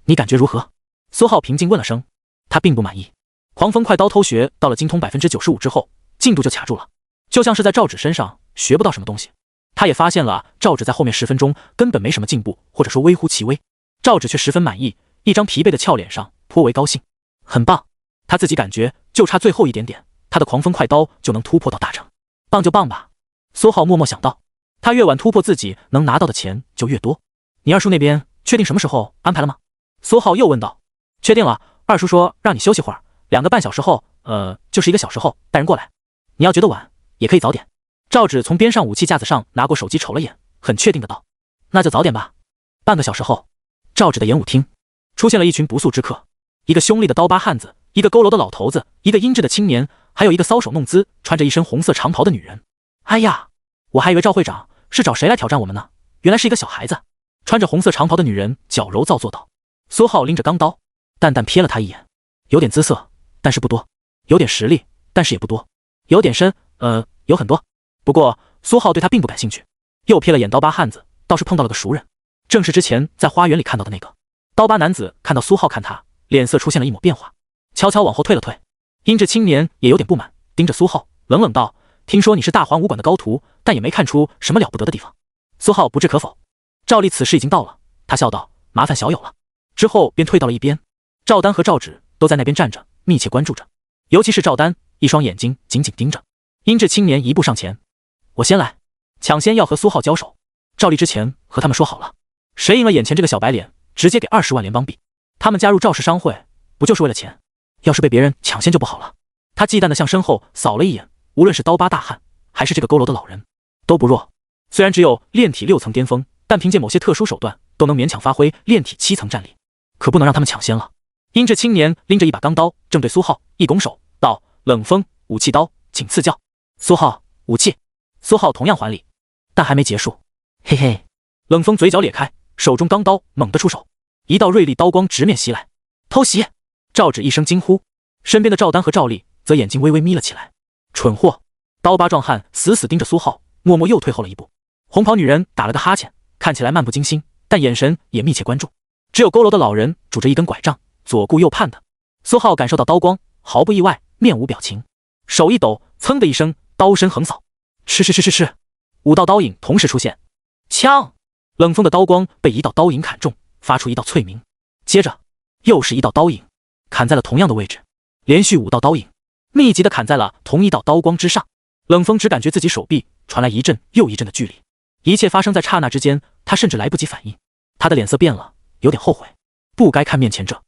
你感觉如何？苏浩平静问了声。他并不满意。狂风快刀偷学到了精通 95% 之后，进度就卡住了，就像是在赵芷身上学不到什么东西。他也发现了赵芷在后面10分钟根本没什么进步，或者说微乎其微。赵芷却十分满意，一张疲惫的俏脸上颇为高兴。很棒，他自己感觉就差最后一点点，他的狂风快刀就能突破到大成。棒就棒吧，苏浩默默想到。他越晚突破，自己能拿到的钱就越多。你二叔那边确定什么时候安排了吗？苏浩又问道。确定了，二叔说让你休息会儿，2个半小时后，就是1个小时后带人过来。你要觉得晚，也可以早点。赵芷从边上武器架子上拿过手机瞅了眼，很确定的道。那就早点吧。半个小时后，赵芷的演武厅出现了一群不速之客，一个凶厉的刀疤汉子，一个佝偻的老头子，一个阴质的青年，还有一个搔首弄姿穿着一身红色长袍的女人。哎呀，我还以为赵会长是找谁来挑战我们呢，原来是一个小孩子。穿着红色长袍的女人矫揉造作道。苏浩拎着钢刀，淡淡瞥了他一眼，有点姿色，但是不多；有点实力，但是也不多；有点深，有很多。不过苏浩对他并不感兴趣。又瞥了眼刀疤汉子，倒是碰到了个熟人，正是之前在花园里看到的那个。刀疤男子看到苏浩看他，脸色出现了一抹变化，悄悄往后退了退。阴质青年也有点不满，盯着苏浩冷冷道：听说你是大环武馆的高徒，但也没看出什么了不得的地方。苏浩不置可否。赵丽此时已经到了，他笑道：麻烦小友了。之后便退到了一边。赵丹和赵芷都在那边站着，密切关注着，尤其是赵丹，一双眼睛紧紧盯着。阴质青年一步上前：我先来，抢先要和苏浩交手。赵丽之前和他们说好了，谁赢了眼前这个小白脸，直接给20万联邦币。他们加入赵氏商会，不就是为了钱？要是被别人抢先就不好了。他忌惮地向身后扫了一眼，无论是刀疤大汉，还是这个佝偻的老人，都不弱。虽然只有炼体6层巅峰，但凭借某些特殊手段，都能勉强发挥炼体7层战力。可不能让他们抢先了。阴质青年拎着一把钢刀，正对苏浩一拱手道：冷风武器刀，请赐教。苏浩武器。苏浩同样还礼，但还没结束。嘿嘿。冷风嘴角咧开，手中钢刀猛地出手，一道锐利刀光直面袭来。偷袭！赵芷一声惊呼，身边的赵丹和赵丽则眼睛微微眯了起来。蠢货！刀疤壮汉死死盯着苏浩，默默又退后了一步。红袍女人打了个哈欠，看起来漫不经心，但眼神也密切关注。只有佝偻的老人拄着一根拐杖，左顾右盼的。苏浩感受到刀光，毫不意外，面无表情，手一抖，噌的一声，刀身横扫。吃，5道刀影同时出现。枪！冷风的刀光被一道刀影砍中，发出一道脆鸣，接着又是一道刀影，砍在了同样的位置，连续5道刀影密集的砍在了同一道刀光之上。冷风只感觉自己手臂传来一阵又一阵的剧力，一切发生在刹那之间，他甚至来不及反应。他的脸色变了，有点后悔，不该看面前这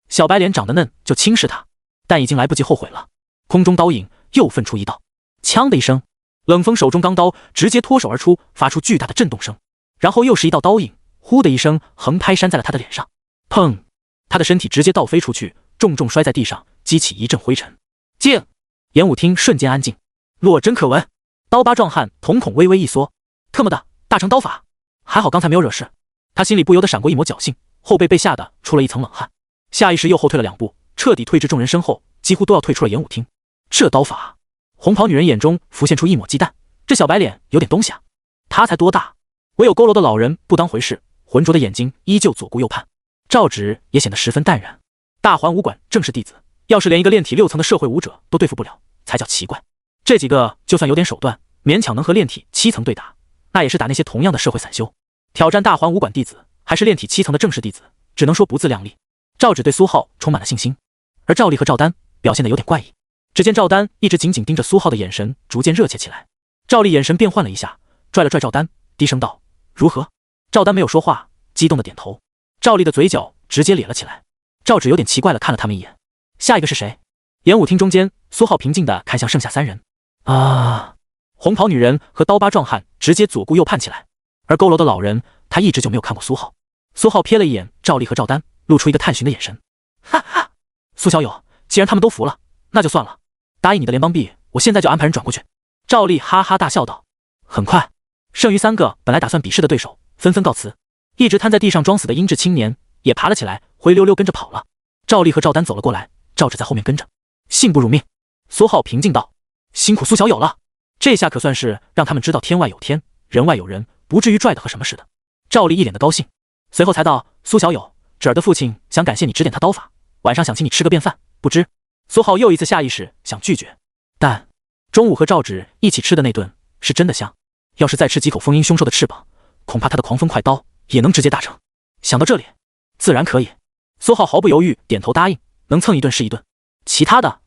小白脸长得嫩就轻视他，但已经来不及后悔了。空中刀影又分出一道，锵的一声，冷风手中钢刀直接脱手而出，发出巨大的震动声，然后又是一道刀影，呼的一声横拍扇在了他的脸上。砰！他的身体直接倒飞出去，重重摔在地上，激起一阵灰尘。静！演武厅瞬间安静，落针可闻。刀疤壮汉瞳孔微微一缩，特么的，大成刀法！还好刚才没有惹事。他心里不由得闪过一抹侥幸，后背被吓得出了一层冷汗，下意识又后退了2步，彻底退至众人身后，几乎都要退出了演武厅。这刀法！红袍女人眼中浮现出一抹忌惮，这小白脸有点东西啊。他才多大？唯有佝偻的老人不当回事，浑浊的眼睛依旧左顾右盼。赵芷也显得十分淡然。大环武馆正式弟子，要是连一个炼体6层的社会武者都对付不了，才叫奇怪。这几个就算有点手段，勉强能和炼体7层对打，那也是打那些同样的社会散修。挑战大环武馆弟子，还是炼体7层的正式弟子，只能说不自量力。赵芷对苏浩充满了信心，而赵丽和赵丹表现得有点怪异。只见赵丹一直紧紧盯着苏浩的眼神逐渐热切起来。赵丽眼神变换了一下，拽了拽赵丹，低声道：如何？赵丹没有说话，激动的点头。赵丽的嘴角直接咧了起来。赵芷有点奇怪的看了他们一眼。下一个是谁？演武厅中间，苏浩平静地看向剩下3人。红袍女人和刀疤壮汉直接左顾右盼起来，而佝偻的老人他一直就没有看过苏浩。苏浩瞥了一眼赵丽和赵丹，露出一个探寻的眼神。哈哈，苏小友，既然他们都服了，那就算了，答应你的联邦币，我现在就安排人转过去。赵丽哈哈大笑道。很快，剩余3个本来打算比试的对手纷纷告辞，一直瘫在地上装死的英质青年也爬了起来，灰溜溜跟着跑了。赵丽和赵丹走了过来，赵芷在后面跟着。幸不辱命，苏浩平静道。辛苦苏小友了，这下可算是让他们知道天外有天，人外有人，不至于拽得和什么似的。赵丽一脸的高兴，随后才道：苏小友，芷儿的父亲想感谢你指点他刀法，晚上想请你吃个便饭，不知。苏浩又一次下意识想拒绝，但中午和赵芷一起吃的那顿是真的香，要是再吃几口封印凶兽的翅膀，恐怕他的狂风快刀也能直接大成。想到这里，自然可以。苏浩毫不犹豫点头答应，能蹭一顿是一顿，其他的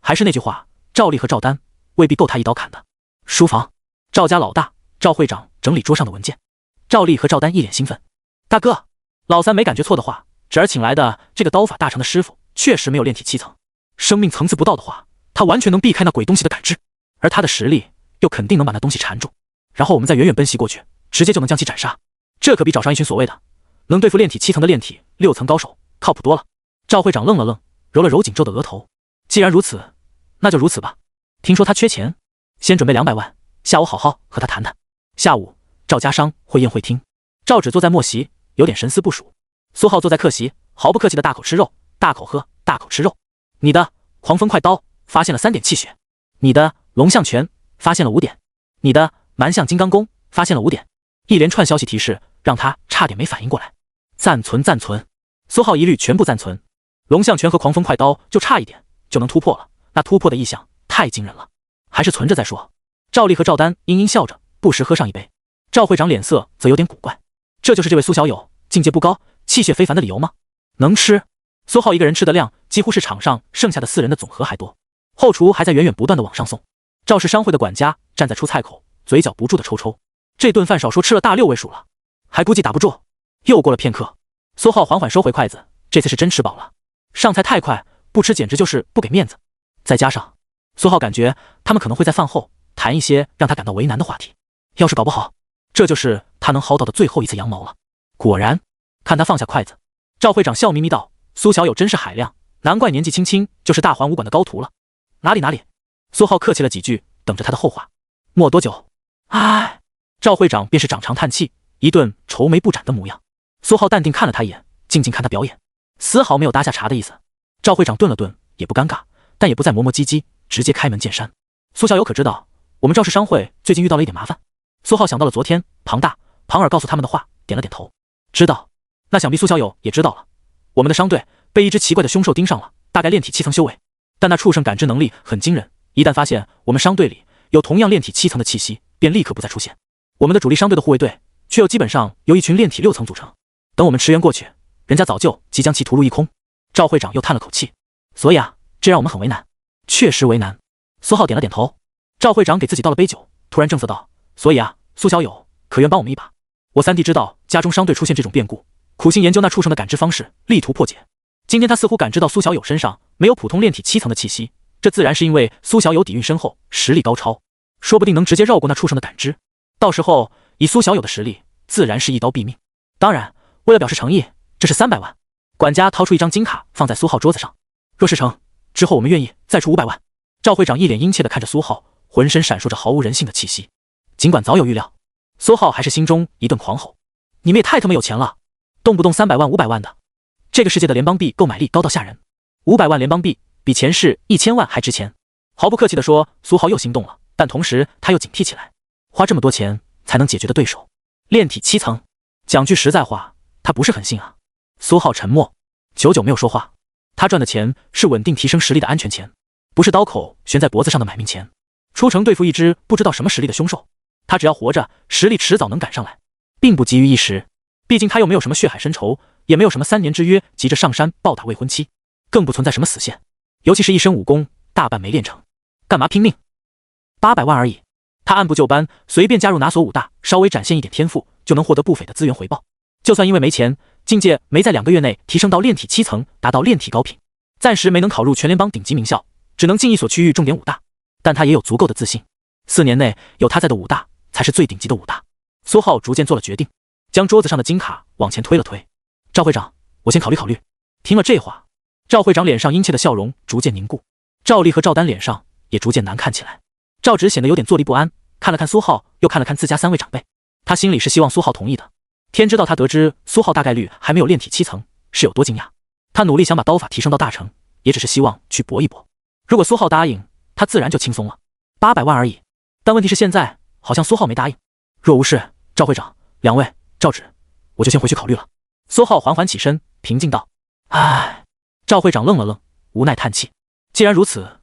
还是那句话，赵丽和赵丹未必够他一刀砍的。书房，赵家老大赵会长整理桌上的文件，赵丽和赵丹一脸兴奋。大哥，老三没感觉错的话，芷儿请来的这个刀法大成的师傅确实没有炼体7层，生命层次不到的话，他完全能避开那鬼东西的感知，而他的实力又肯定能把那东西缠住，然后我们再远远奔袭过去，直接就能将其斩杀。这可比找上一群所谓的能对付炼体7层的炼体6层高手靠谱多了。赵会长愣了愣，揉了揉紧皱的额头。既然如此，那就如此吧。听说他缺钱，先准备200万，下午好好和他谈谈。下午，赵家商会宴会厅，赵芷坐在末席，有点神思不属。苏浩坐在客席，毫不客气的大口吃肉，大口喝，大口吃肉。你的狂风快刀发现了3点气血，你的龙象拳发现了5点，你的蛮象金刚功发现了5点。一连串消息提示让他差点没反应过来。暂存暂存，苏浩一律全部暂存。龙象拳和狂风快刀就差一点就能突破了，那突破的意象太惊人了，还是存着再说。赵丽和赵丹阴阴笑着，不时喝上一杯。赵会长脸色则有点古怪，这就是这位苏小友境界不高，气血非凡的理由吗？能吃？苏浩一个人吃的量几乎是场上剩下的4人的总和还多，后厨还在源源不断的往上送。赵氏商会的管家站在出菜口，嘴角不住的抽抽，这顿饭少说吃了大6位数了，还估计打不住。又过了片刻，苏浩缓缓收回筷子，这次是真吃饱了，上菜太快，不吃简直就是不给面子。再加上苏浩感觉他们可能会在饭后谈一些让他感到为难的话题，要是搞不好，这就是他能薅到的最后一次羊毛了。果然，看他放下筷子，赵会长笑眯眯道：苏小友真是海量，难怪年纪轻轻就是大环武馆的高徒了。哪里哪里。苏浩客气了几句，等着他的后话。没多久，唉，赵会长便是长长叹气，一顿愁眉不展的模样。苏浩淡定看了他一眼，静静看他表演，丝毫没有搭下茬的意思。赵会长顿了顿，也不尴尬，但也不再磨磨唧唧，直接开门见山。苏小友可知道，我们赵氏商会最近遇到了一点麻烦。苏浩想到了昨天庞大、庞尔告诉他们的话，点了点头。知道，那想必苏小友也知道了。我们的商队被一只奇怪的凶兽盯上了，大概炼体7层修为，但那畜生感知能力很惊人，一旦发现我们商队里有同样炼体7层的气息，便立刻不再出现。我们的主力商队的护卫队却又基本上由一群炼体6层组成，等我们驰援过去，人家早就即将其屠戮一空。赵会长又叹了口气，所以啊，这让我们很为难。确实为难。苏浩点了点头。赵会长给自己倒了杯酒，突然正色道：所以啊，苏小友可愿帮我们一把？我三弟知道家中商队出现这种变故，苦心研究那畜生的感知方式，力图破解。今天他似乎感知到苏小友身上没有普通炼体7层的气息，这自然是因为苏小友底蕴深厚，实力高超，说不定能直接绕过那畜生的感知。到时候以苏小友的实力，自然是一刀毙命。当然，为了表示诚意，这是300万。管家掏出一张金卡放在苏浩桌子上，若是成，之后我们愿意再出500万。赵会长一脸殷切地看着苏浩，浑身闪烁着毫无人性的气息。尽管早有预料，苏浩还是心中一顿狂吼：你们也太他妈有钱了，动不动300万500万的。这个世界的联邦币购买力高到吓人，500万联邦币比前世1000万还值钱。毫不客气地说，苏浩又心动了，但同时他又警惕起来，花这么多钱才能解决的对手，炼体7层，讲句实在话，他不是很信啊。苏浩沉默，久久没有说话。他赚的钱是稳定提升实力的安全钱，不是刀口悬在脖子上的买命钱。出城对付一只不知道什么实力的凶兽，他只要活着，实力迟早能赶上来，并不急于一时。毕竟他又没有什么血海深仇，也没有什么3年之约急着上山暴打未婚妻，更不存在什么死线。尤其是一身武功大半没练成，干嘛拼命？800万而已，他按部就班，随便加入哪所武大，稍微展现一点天赋，就能获得不菲的资源回报。就算因为没钱，境界没在2个月内提升到炼体7层，达到炼体高品，暂时没能考入全联邦顶级名校，只能进一所区域重点武大，但他也有足够的自信， 4年内有他在的武大才是最顶级的武大。苏浩逐渐做了决定，将桌子上的金卡往前推了推。赵会长，我先考虑考虑。听了这话，赵会长脸上殷切的笑容逐渐凝固，赵丽和赵丹脸上也逐渐难看起来。赵直显得有点坐立不安，看了看苏浩，又看了看自家3位长辈，他心里是希望苏浩同意的。天知道他得知苏浩大概率还没有炼体7层是有多惊讶。他努力想把刀法提升到大成，也只是希望去搏一搏。如果苏浩答应，他自然就轻松了，800万而已。但问题是现在好像苏浩没答应。若无事，赵会长，2位，赵指，我就先回去考虑了。苏浩缓缓起身，平静道：“唉。”赵会长愣了愣，无奈叹气：“既然如此，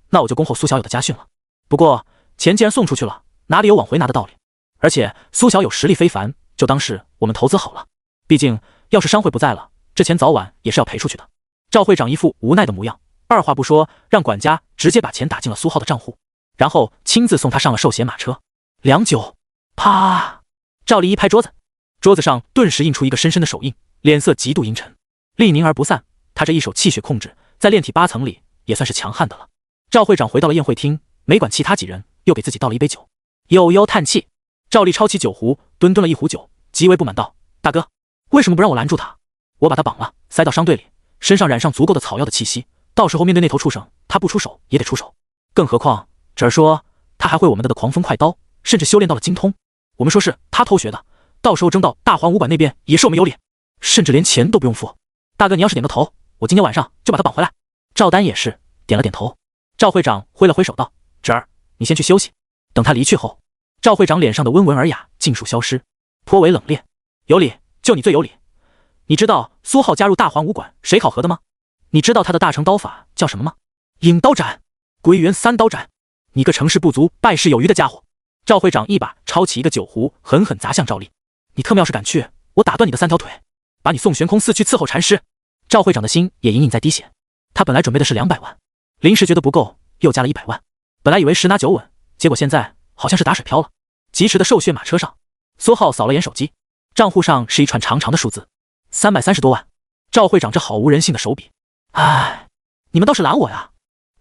那我就恭候苏小友的家训了。不过钱既然送出去了，哪里有往回拿的道理？而且苏小友实力非凡，就当是我们投资好了。毕竟要是商会不在了，这钱早晚也是要赔出去的。”赵会长一副无奈的模样，二话不说，让管家直接把钱打进了苏浩的账户，然后亲自送他上了寿险马车。良久，啪！赵丽一拍桌子，桌子上顿时印出一个深深的手印，脸色极度阴沉，厉凝而不散。他这一手气血控制，在炼体8层里也算是强悍的了。赵会长回到了宴会厅，没管其他几人，又给自己倒了一杯酒，悠悠叹气。赵丽抄起酒壶，吨了一壶酒，极为不满道：“大哥，为什么不让我拦住他？我把他绑了，塞到商队里，身上染上足够的草药的气息，到时候面对那头畜生，他不出手也得出手。更何况侄儿说他还会我们的狂风快刀，甚至修炼到了精通。我们说是他偷学的，到时候争到大环武馆那边也是我们有理，甚至连钱都不用付。大哥，你要是点个头，我今天晚上就把他绑回来。”赵丹也是点了点头。赵会长挥了挥手道：“侄儿，你先去休息。”等他离去后，赵会长脸上的温文尔雅尽数消失，颇为冷冽：“有理，就你最有理。你知道苏浩加入大环武馆谁考核的吗？你知道他的大成刀法叫什么吗？影刀斩，归元3刀斩。你个成事不足败事有余的家伙！”赵会长一把抄起一个酒壶，狠狠砸向赵丽：“你特么要是敢去，我打断你的3条腿，把你送悬空寺去伺候禅师！”赵会长的心也隐隐在滴血，他本来准备的是200万，临时觉得不够，又加了100万。本来以为10拿9稳，结果现在好像是打水漂了。疾驰的兽血马车上，苏浩扫了眼手机，账户上是一串长长的数字，330多万。赵会长这好无人性的手笔，唉，你们倒是拦我呀！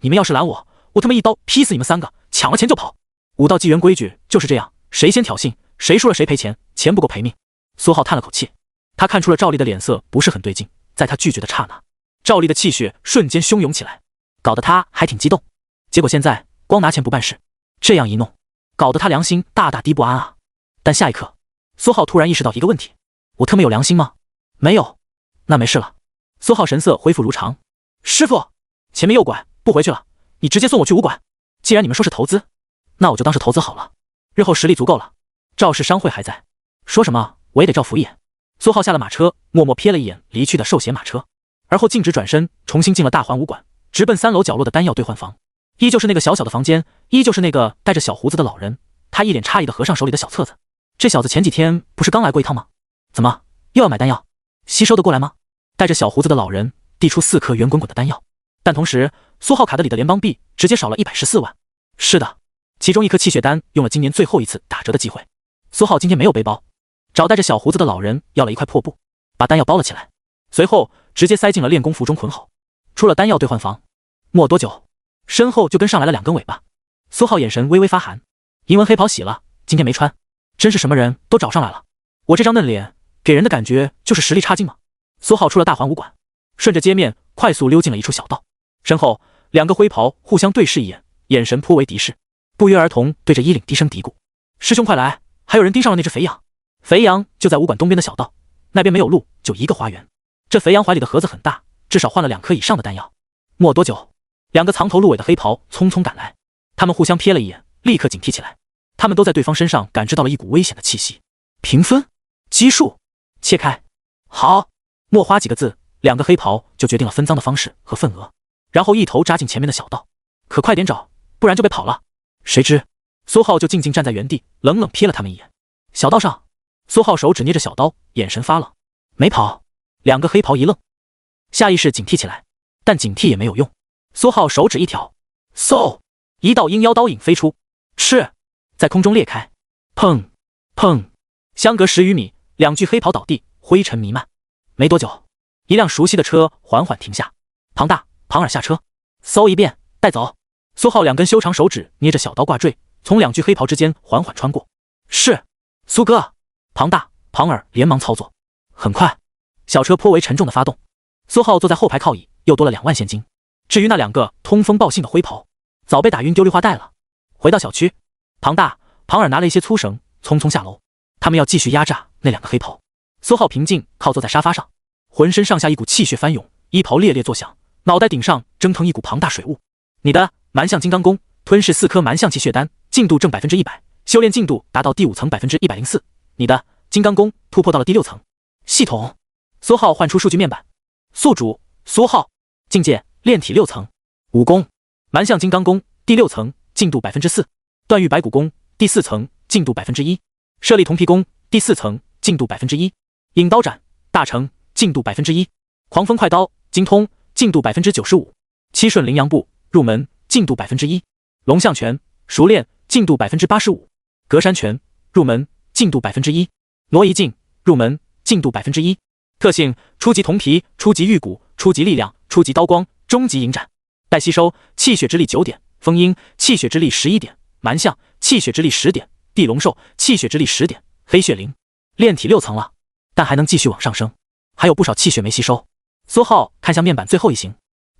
你们要是拦我，我他妈一刀劈死你们3个，抢了钱就跑。武道纪元规矩就是这样，谁先挑衅，谁输了谁赔钱，钱不够赔命。苏浩叹了口气，他看出了赵丽的脸色不是很对劲，在他拒绝的刹那，赵丽的气血瞬间汹涌起来，搞得他还挺激动。结果现在光拿钱不办事，这样一弄，搞得他良心大大低不安啊。但下一刻，苏浩突然意识到一个问题：我特么有良心吗？没有，那没事了。苏浩神色恢复如常：“师傅，前面右拐，不回去了，你直接送我去武馆。既然你们说是投资，那我就当是投资好了，日后实力足够了，赵氏商会还在，说什么我也得照服一眼。”苏浩下了马车，默默瞥了一眼离去的寿险马车，而后径直转身，重新进了大环武馆，直奔3楼角落的丹药兑换房。依旧是那个小小的房间，依旧是那个带着小胡子的老人，他一脸诧异的合上手里的小册子。这小子前几天不是刚来过一趟吗？怎么又要买丹药？吸收得过来吗？带着小胡子的老人递出4颗圆滚滚的丹药，但同时苏浩卡德里的联邦币直接少了114万。是的，其中1颗气血丹用了今年最后一次打折的机会。苏浩今天没有背包，找带着小胡子的老人要了一块破布，把丹药包了起来，随后直接塞进了练功服中捆好，出了丹药兑换房。没多久，身后就跟上来了2根尾巴。苏浩眼神微微发寒，银纹黑袍洗了，今天没穿，真是什么人都找上来了。我这张嫩脸给人的感觉就是实力差劲吗？苏浩出了大环武馆，顺着街面快速溜进了一处小道，身后2个灰袍互相对视一眼，眼神颇为敌视，不约而同对着衣领低声嘀咕：“师兄快来，还有人盯上了那只肥羊。”肥羊就在武馆东边的小道，那边没有路，就一个花园。这肥羊怀里的盒子很大，至少换了2颗以上的丹药。没多久，2个藏头露尾的黑袍匆匆赶来，他们互相瞥了一眼，立刻警惕起来。他们都在对方身上感知到了一股危险的气息。平分，基数，切开。好，莫花几个字，2个黑袍就决定了分赃的方式和份额，然后一头扎进前面的小道。可快点找，不然就被跑了。谁知苏浩就静静站在原地，冷冷瞥了他们一眼。小道上，苏浩手指捏着小刀，眼神发冷。没跑。2个黑袍一愣，下意识警惕起来，但警惕也没有用。苏浩手指一挑，嗖，一道阴妖刀影飞出，翅在空中裂开，砰砰，相隔10余米，2具黑袍倒地，灰尘弥漫。没多久，一辆熟悉的车缓缓停下，庞大、庞尔下车，搜一遍，带走。苏浩2根修长手指捏着小刀挂坠，从两具黑袍之间缓缓穿过。是，苏哥。庞大、庞尔连忙操作。很快，小车颇为沉重的发动。苏浩坐在后排靠椅，又多了2万现金。至于那2个通风报信的灰袍，早被打晕丢绿化带了。回到小区，庞大、庞尔拿了一些粗绳，匆匆下楼。他们要继续压榨那2个黑袍。苏浩平静靠坐在沙发上，浑身上下一股气血翻涌，衣袍猎猎作响，脑袋顶上蒸腾一股庞大水雾。你的蛮象金刚功，吞噬4颗蛮象气血丹，进度正100%，修炼进度达到第5层104%。你的金刚功突破到了第6层。系统，苏浩换出数据面板。宿主苏浩，境界炼体6层。武功蛮象金刚功第6层，进度4%。断玉白骨功第4层，进度1%。舍利铜皮功第4层，进度1%。影刀斩大成，进度1%。狂风快刀精通，进度95%。七顺羚羊步入门，进度1%。龙象拳熟练，进度85%。隔山拳入门，进度1%。挪移镜入门，进度1%。特性：初级铜皮，初级玉骨，初级力量，初级刀光，中级影斩。待吸收气血之力9点，风鹰气血之力11点，蛮象气血之力10点，地龙兽气血之力10点，黑血灵。炼体6层了，但还能继续往上升，还有不少气血没吸收。苏浩看向面板最后一行，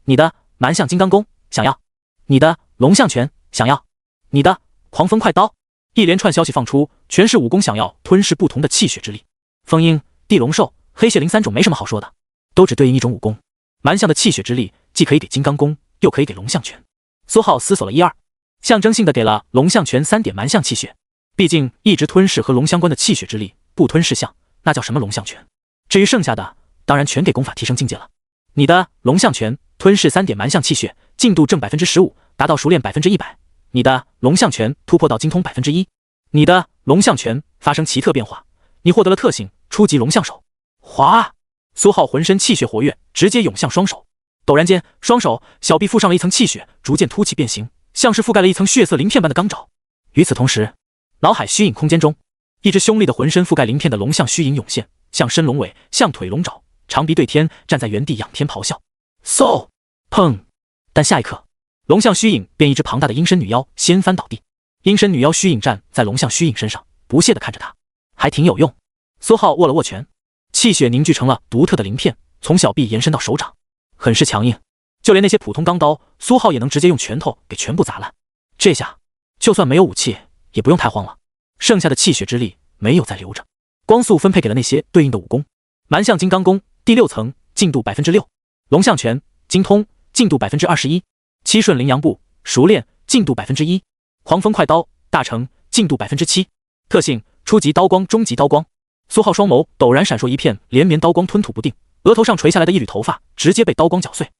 你的蛮象金刚功想要，你的龙象拳想要，你的狂风快刀。一连串消息放出，全是武功想要吞噬不同的气血之力。风鹰、地龙兽、黑血灵3种没什么好说的，都只对应一种武功。蛮象的气血之力既可以给金刚功，又可以给龙象拳。苏浩思索了1、2，象征性的给了龙象拳3点蛮象气血。毕竟一直吞噬和龙相关的气血之力，不吞噬象，那叫什么龙象拳？至于剩下的，当然全给功法提升境界了。你的龙象拳吞噬3点蛮象气血，进度正15%，达到熟练100%。你的龙象拳突破到精通1%。你的龙象拳发生奇特变化，你获得了特性初级龙象手。哗！苏浩浑身气血活跃，直接涌向双手。陡然间，双手小臂附上了一层气血，逐渐凸起变形，像是覆盖了一层血色鳞片般的钢爪。与此同时，脑海虚影空间中，一只凶厉的浑身覆盖鳞片的龙象虚影涌现，像身龙尾，像腿龙爪，长鼻对天，站在原地仰天咆哮。嗖！砰！但下一刻，龙象虚影便一只庞大的阴身女妖掀翻倒地。阴身女妖虚影站在龙象虚影身上，不屑地看着他，还挺有用。苏浩握了握拳，气血凝聚成了独特的鳞片，从小臂延伸到手掌，很是强硬。就连那些普通钢刀，苏浩也能直接用拳头给全部砸烂。这下，就算没有武器，也不用太慌了。剩下的气血之力没有再留着，光速分配给了那些对应的武功。蛮象金刚功第6层，进度6%。龙象拳精通，进度21%。七顺羚羊步熟练，进度1%。狂风快刀大成，进度7%。特性：初级刀光，中级刀光。苏浩双眸陡然闪烁一片连绵刀光，吞吐不定，额头上垂下来的一缕头发直接被刀光搅碎。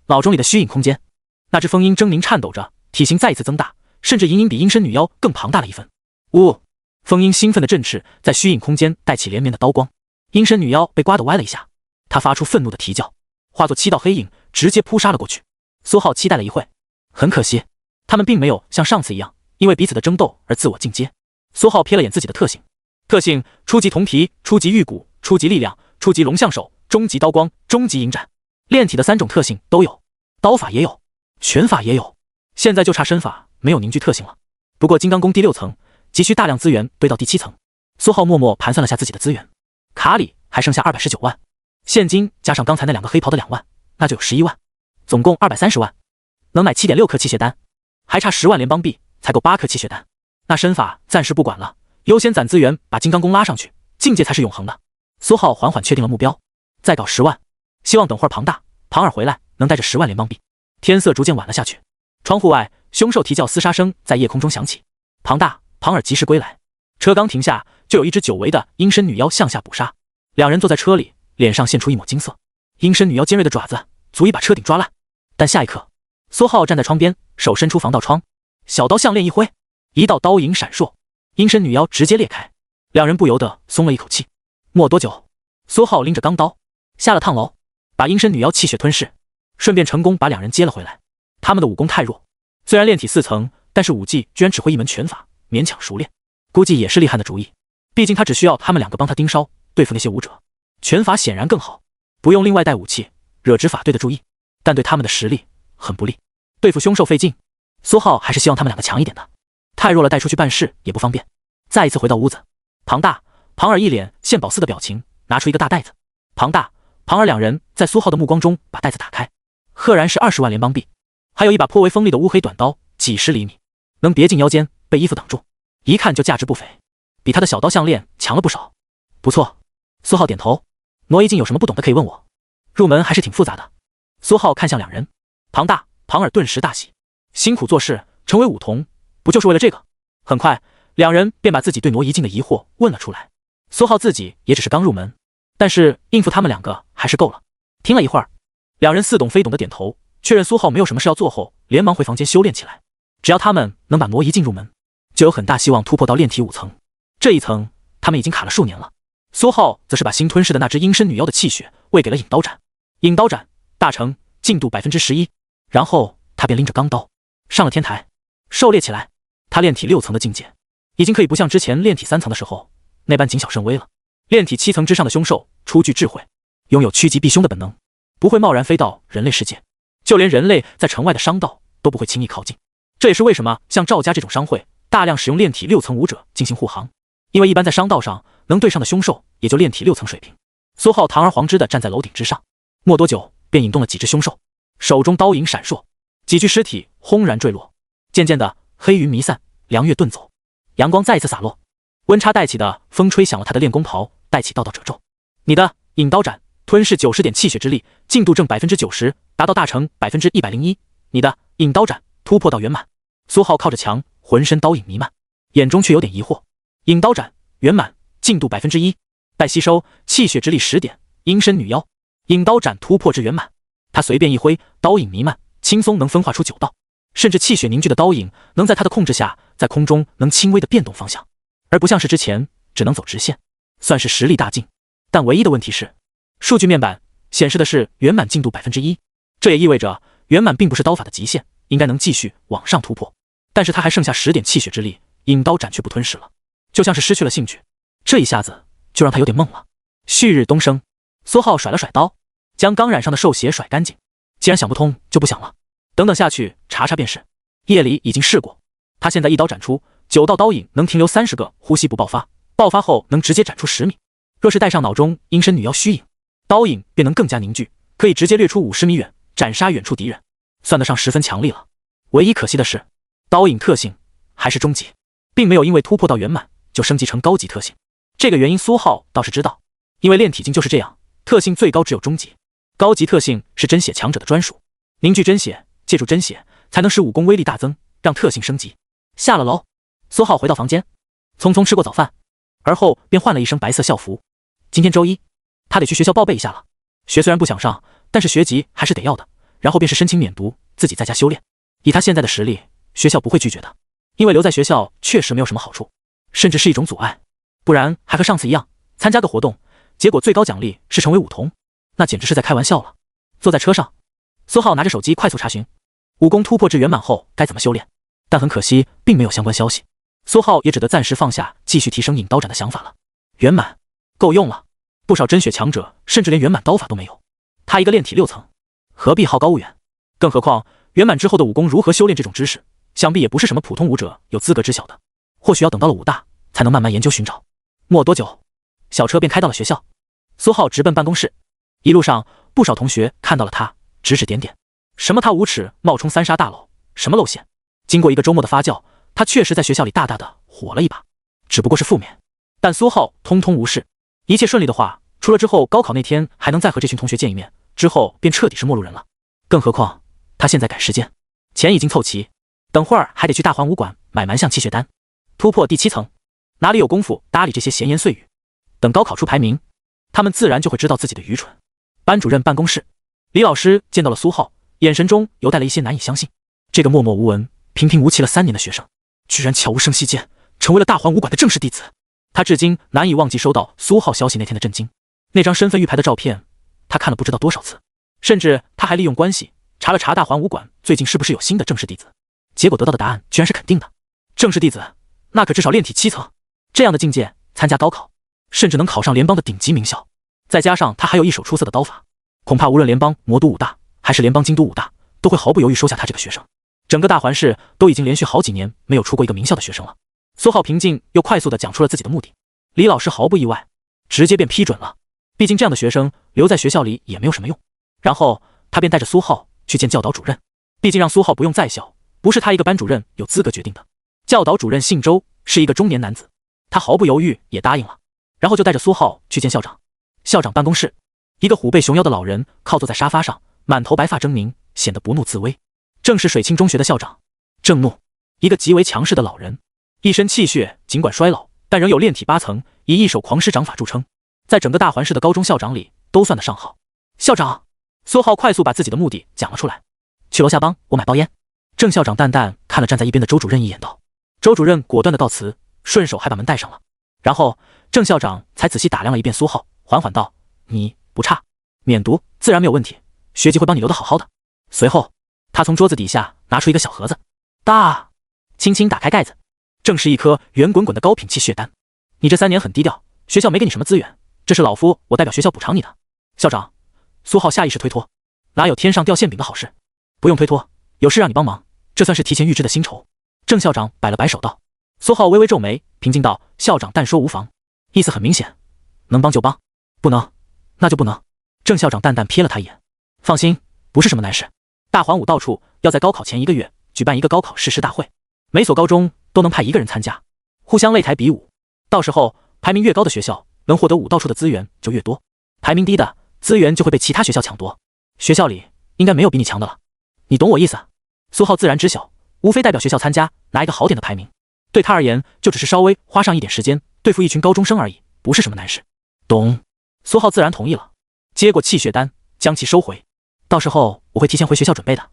脑中里的虚影空间，那只风鹰狰狞颤抖着，体型再一次增大，甚至隐隐比阴身女妖更庞大了一分。呜！风鹰兴奋的振翅，在虚影空间带起连绵的刀光。阴身女妖被刮得歪了一下，她发出愤怒的啼叫，化作7道黑影直接扑杀了过去。苏浩期待了一会，很可惜，他们并没有像上次一样因为彼此的争斗而自我进阶。苏浩瞥了眼自己的特性，特性：初级铜皮，初级玉骨，初级力量，初级龙象手，中级刀光，中级影斩。炼体的3种特性都有，刀法也有，拳法也有，现在就差身法没有凝聚特性了。不过金刚功第6层急需大量资源堆到第7层。苏浩默默盘算了下自己的资源，卡里还剩下219万，现金加上刚才那2个黑袍的2万，那就有11万，总共230万，能买7.6颗气血丹，还差10万联邦币才够8颗气血丹。那身法暂时不管了，优先攒资源把金刚功拉上去，境界才是永恒的。苏浩缓缓确定了目标，再搞10万，希望等会儿庞大、庞尔回来能带着10万联邦币。天色逐渐晚了下去，窗户外凶兽啼叫厮杀声在夜空中响起。庞大、庞尔及时归来，车刚停下，就有一只久违的阴身女妖向下捕杀。2人坐在车里，脸上现出一抹金色。阴身女妖尖锐的爪子足以把车顶抓烂，但下一刻，苏浩站在窗边，手伸出防盗窗，小刀项链一挥，一道刀影闪烁，阴身女妖直接裂开。2人不由得松了一口气。没多久，苏浩拎着钢刀下了趟楼，把阴身女妖气血吞噬，顺便成功把2人接了回来。他们的武功太弱，虽然炼体4层，但是武技居然只会一门拳法，勉强熟练，估计也是厉害的主意。毕竟他只需要他们2个帮他盯梢，对付那些武者，拳法显然更好，不用另外带武器，惹执法队的注意，但对他们的实力很不利。对付凶兽费劲，苏浩还是希望他们2个强一点的。太弱了，带出去办事也不方便。再一次回到屋子，庞大、庞尔一脸献宝似的表情，拿出一个大袋子。庞大、庞尔两人在苏浩的目光中把袋子打开，赫然是20万联邦币，还有一把颇为锋利的乌黑短刀，几十厘米，能别进腰间，被衣服挡住，一看就价值不菲，比他的小刀项链强了不少。不错，苏浩点头。挪移境有什么不懂的可以问我，入门还是挺复杂的。苏浩看向两人，庞大、庞尔顿时大喜，辛苦做事，成为武童，不就是为了这个？很快，两人便把自己对挪移境的疑惑问了出来。苏浩自己也只是刚入门，但是应付他们两个还是够了。听了一会儿，两人似懂非懂的点头，确认苏浩没有什么事要做后，连忙回房间修炼起来。只要他们能把挪移境入门，就有很大希望突破到炼体5层。这一层，他们已经卡了数年了。苏浩则是把新吞噬的那只阴身女妖的气血喂给了引刀斩。引刀斩大成，进度11%，然后他便拎着钢刀上了天台，狩猎起来。他炼体6层的境界，已经可以不像之前炼体3层的时候那般谨小慎微了。炼体7层之上的凶兽初具智慧，拥有趋吉避凶的本能，不会贸然飞到人类世界，就连人类在城外的商道都不会轻易靠近。这也是为什么像赵家这种商会大量使用炼体6层武者进行护航，因为一般在商道上能对上的凶兽也就炼体6层水平。苏浩堂而皇之地站在楼顶之上，没多久便引动了几只凶兽，手中刀影闪烁，几具尸体轰然坠落。渐渐的，黑云弥散，凉月遁走，阳光再一次洒落，温差带起的风吹响了他的练功袍，带起道道褶皱。你的引刀斩吞噬90点气血之力，进度正90%，达到大成101%。你的引刀斩突破到圆满。苏浩靠着墙，浑身刀影弥漫，眼中却有点疑惑。引刀斩圆满，进度1%，待吸收气血之力10点。阴身女妖引刀斩突破至圆满，他随便一挥，刀影弥漫，轻松能分化出9道，甚至气血凝聚的刀影能在他的控制下在空中能轻微的变动方向，而不像是之前只能走直线，算是实力大进。但唯一的问题是，数据面板显示的是圆满进度1%，这也意味着圆满并不是刀法的极限，应该能继续往上突破。但是他还剩下10点气血之力，引刀斩却不吞噬了，就像是失去了兴趣。这一下子就让他有点懵了。旭日东升，苏浩甩了甩刀，将刚染上的兽血甩干净。既然想不通就不想了，等等下去查查便是。夜里已经试过，他现在一刀斩出9道刀影，能停留30个呼吸不爆发，爆发后能直接斩出10米。若是带上脑中阴身女妖虚影，刀影便能更加凝聚，可以直接掠出50米远，斩杀远处敌人，算得上十分强力了。唯一可惜的是，刀影特性还是中级，并没有因为突破到圆满就升级成高级特性。这个原因苏浩倒是知道，因为炼体境就是这样，特性最高只有中级，高级特性是真血强者的专属，凝聚真血，借助真血才能使武功威力大增，让特性升级。下了楼，苏浩回到房间，匆匆吃过早饭，而后便换了一身白色校服。今天周一，他得去学校报备一下了。学虽然不想上，但是学籍还是得要的，然后便是申请免读，自己在家修炼。以他现在的实力，学校不会拒绝的，因为留在学校确实没有什么好处，甚至是一种阻碍。不然还和上次一样，参加个活动，结果最高奖励是成为武童，那简直是在开玩笑了。坐在车上，苏浩拿着手机快速查询武功突破至圆满后该怎么修炼，但很可惜并没有相关消息。苏浩也只得暂时放下继续提升引刀斩的想法了。圆满够用了，不少真血强者甚至连圆满刀法都没有，他一个炼体6层，何必好高骛远？更何况圆满之后的武功如何修炼这种知识，想必也不是什么普通武者有资格知晓的，或许要等到了武大才能慢慢研究寻找。没多久，小车便开到了学校，苏浩直奔办公室。一路上，不少同学看到了他，指指点点，什么他无耻冒充3杀大佬，什么露馅。经过一个周末的发酵，他确实在学校里大大的火了一把，只不过是负面。但苏浩通通无视，一切顺利的话，除了之后高考那天还能再和这群同学见一面，之后便彻底是陌路人了。更何况他现在赶时间，钱已经凑齐，等会儿还得去大环武馆买蛮象气血丹，突破第7层，哪里有功夫搭理这些闲言碎语？等高考出排名，他们自然就会知道自己的愚蠢。班主任办公室，李老师见到了苏浩，眼神中犹带了一些难以相信。这个默默无闻、平平无奇了3年的学生，居然悄无声息间成为了大环武馆的正式弟子。他至今难以忘记收到苏浩消息那天的震惊。那张身份玉牌的照片，他看了不知道多少次，甚至他还利用关系查了查大环武馆最近是不是有新的正式弟子，结果得到的答案居然是肯定的。正式弟子，那可至少炼体7层，这样的境界参加高考，甚至能考上联邦的顶级名校。再加上他还有一手出色的刀法，恐怕无论联邦魔都武大还是联邦京都武大，都会毫不犹豫收下他这个学生。整个大环市都已经连续好几年没有出过一个名校的学生了。苏浩平静又快速地讲出了自己的目的，李老师毫不意外，直接便批准了。毕竟这样的学生留在学校里也没有什么用。然后他便带着苏浩去见教导主任，毕竟让苏浩不用在校，不是他一个班主任有资格决定的。教导主任姓周，是一个中年男子，他毫不犹豫也答应了，然后就带着苏浩去见校长。校长办公室，一个虎背熊腰的老人靠坐在沙发上，满头白发狰狞，显得不怒自威。正是水清中学的校长郑怒，一个极为强势的老人，一身气血尽管衰老，但仍有炼体8层，以一手狂狮掌法著称，在整个大环市的高中校长里都算得上号。校长，苏浩快速把自己的目的讲了出来。去楼下帮我买包烟。郑校长淡淡看了站在一边的周主任一眼道。周主任果断的告辞，顺手还把门带上了。然后郑校长才仔细打量了一遍苏浩，缓缓道：你不差，免读自然没有问题，学籍会帮你留得好好的。随后他从桌子底下拿出一个小盒子，大，轻轻打开盖子，正是一颗圆滚滚的高品气血丹。你这3年很低调，学校没给你什么资源，这是老夫我代表学校补偿你的。校长，苏浩下意识推脱，哪有天上掉馅饼的好事？不用推脱，有事让你帮忙，这算是提前预支的薪酬。郑校长摆了摆手道。苏浩微微皱眉，平静道：校长但说无妨，意思很明显，能帮就帮，不能那就不能。郑校长淡淡瞥了他一眼，放心，不是什么难事。大环5到处要在高考前1个月举办一个高考誓师大会，每所高中都能派1个人参加，互相擂台比武，到时候排名越高的学校能获得武道处的资源就越多，排名低的资源就会被其他学校抢夺。学校里应该没有比你强的了，你懂我意思？苏浩自然知晓，无非代表学校参加，拿一个好点的排名，对他而言就只是稍微花上一点时间对付一群高中生而已，不是什么难事。懂。苏浩自然同意了，接过气血丹，将其收回。到时候我会提前回学校准备的。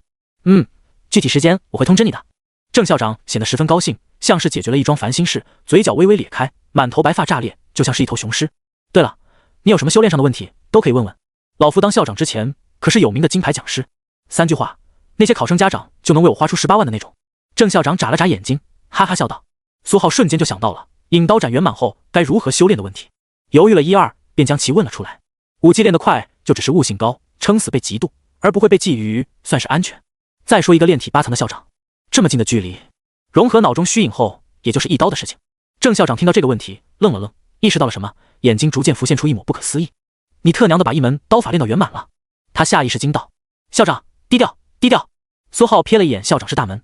具体时间我会通知你的。郑校长显得十分高兴，像是解决了一桩烦心事，嘴角微微咧开，满头白发炸裂，就像是一头雄狮。对了，你有什么修炼上的问题都可以问问，老夫当校长之前可是有名的金牌讲师，3句话那些考生家长就能为我花出18万的那种。郑校长眨了眨眼睛，哈哈笑道。苏浩瞬间就想到了引刀斩圆满后该如何修炼的问题，犹豫了1、2，便将其问了出来。武技练得快就只是悟性高，撑死被嫉妒，而不会被觊觎，算是安全。再说一个炼体8层的校长，这么近的距离，融合脑中虚影后也就是一刀的事情。郑校长听到这个问题愣了愣，意识到了什么，眼睛逐渐浮现出一抹不可思议。你特娘的把一门刀法练到圆满了？他下意识惊道。校长低调低调。苏浩瞥了一眼校长室大门，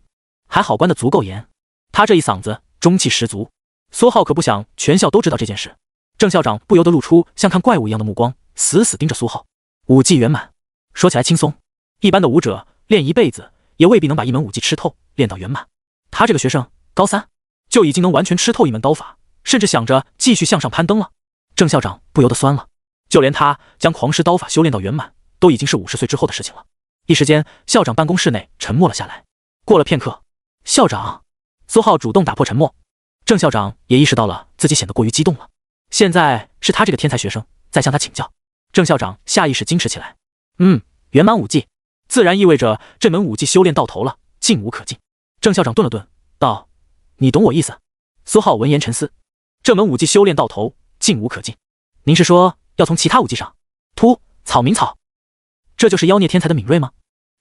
还好关得足够严，他这一嗓子中气十足。苏浩可不想全校都知道这件事。郑校长不由得露出像看怪物一样的目光，死死盯着苏浩。武技圆满，说起来轻松，一般的武者练一辈子也未必能把一门武技吃透，练到圆满。他这个学生高3就已经能完全吃透一门刀法，甚至想着继续向上攀登了。郑校长不由得酸了，就连他将狂狮刀法修炼到圆满，都已经是50岁之后的事情了。一时间，校长办公室内沉默了下来。过了片刻，校长，苏浩主动打破沉默。郑校长也意识到了自己显得过于激动了，现在是他这个天才学生在向他请教。郑校长下意识矜持起来。圆满武技，自然意味着这门武技修炼到头了，进无可进。郑校长顿了顿，道：你懂我意思？苏浩闻言沉思，这门武技修炼到头，进无可进。您是说要从其他武技上突草名草？这就是妖孽天才的敏锐吗？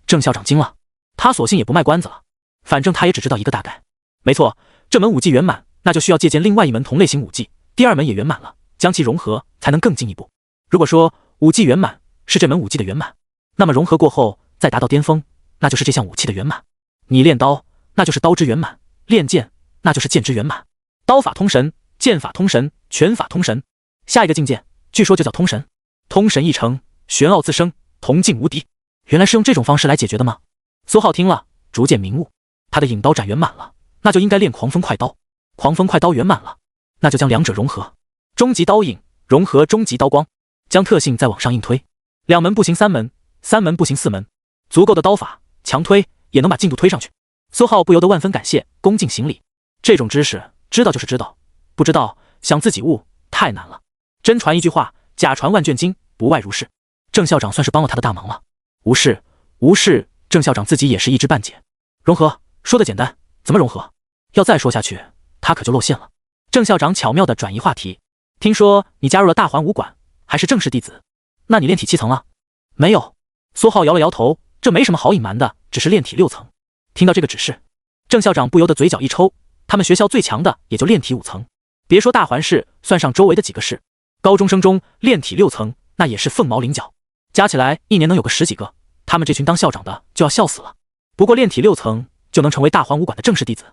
郑校长惊了，他索性也不卖关子了，反正他也只知道一个大概。没错，这门武技圆满，那就需要借鉴另外一门同类型武技，第2门也圆满了，将其融合才能更进一步。如果说武技圆满是这门武技的圆满，那么融合过后再达到巅峰，那就是这项武器的圆满。你练刀，那就是刀之圆满；练剑，那就是剑之圆满。刀法通神，剑法通神，拳法通神，下一个境界据说就叫通神。通神一成，玄奥自生，铜镜无敌。原来是用这种方式来解决的吗？苏浩听了逐渐明悟，他的引刀斩圆满了，那就应该练狂风快刀；狂风快刀圆满了，那就将两者融合，终极刀影融合终极刀光，将特性再往上硬推，2门不行3门，3门不行4门，足够的刀法强推也能把进度推上去。苏浩不由得万分感谢，恭敬行礼。这种知识知道就是知道，不知道想自己悟太难了。真传一句话，假传万卷经，不外如是。郑校长算是帮了他的大忙了。无事无事，郑校长自己也是一知半解。融合说的简单，怎么融合？要再说下去他可就露馅了。郑校长巧妙地转移话题，听说你加入了大环武馆，还是正式弟子，那你炼体7层了？没有。苏浩摇了摇头，这没什么好隐瞒的，只是炼体6层。听到这个指示，郑校长不由得嘴角一抽，他们学校最强的也就炼体5层，别说大环市，算上周围的几个市，高中生中炼体6层那也是凤毛麟角，加起来一年能有个10几个，他们这群当校长的就要笑死了。不过炼体6层就能成为大环武馆的正式弟子。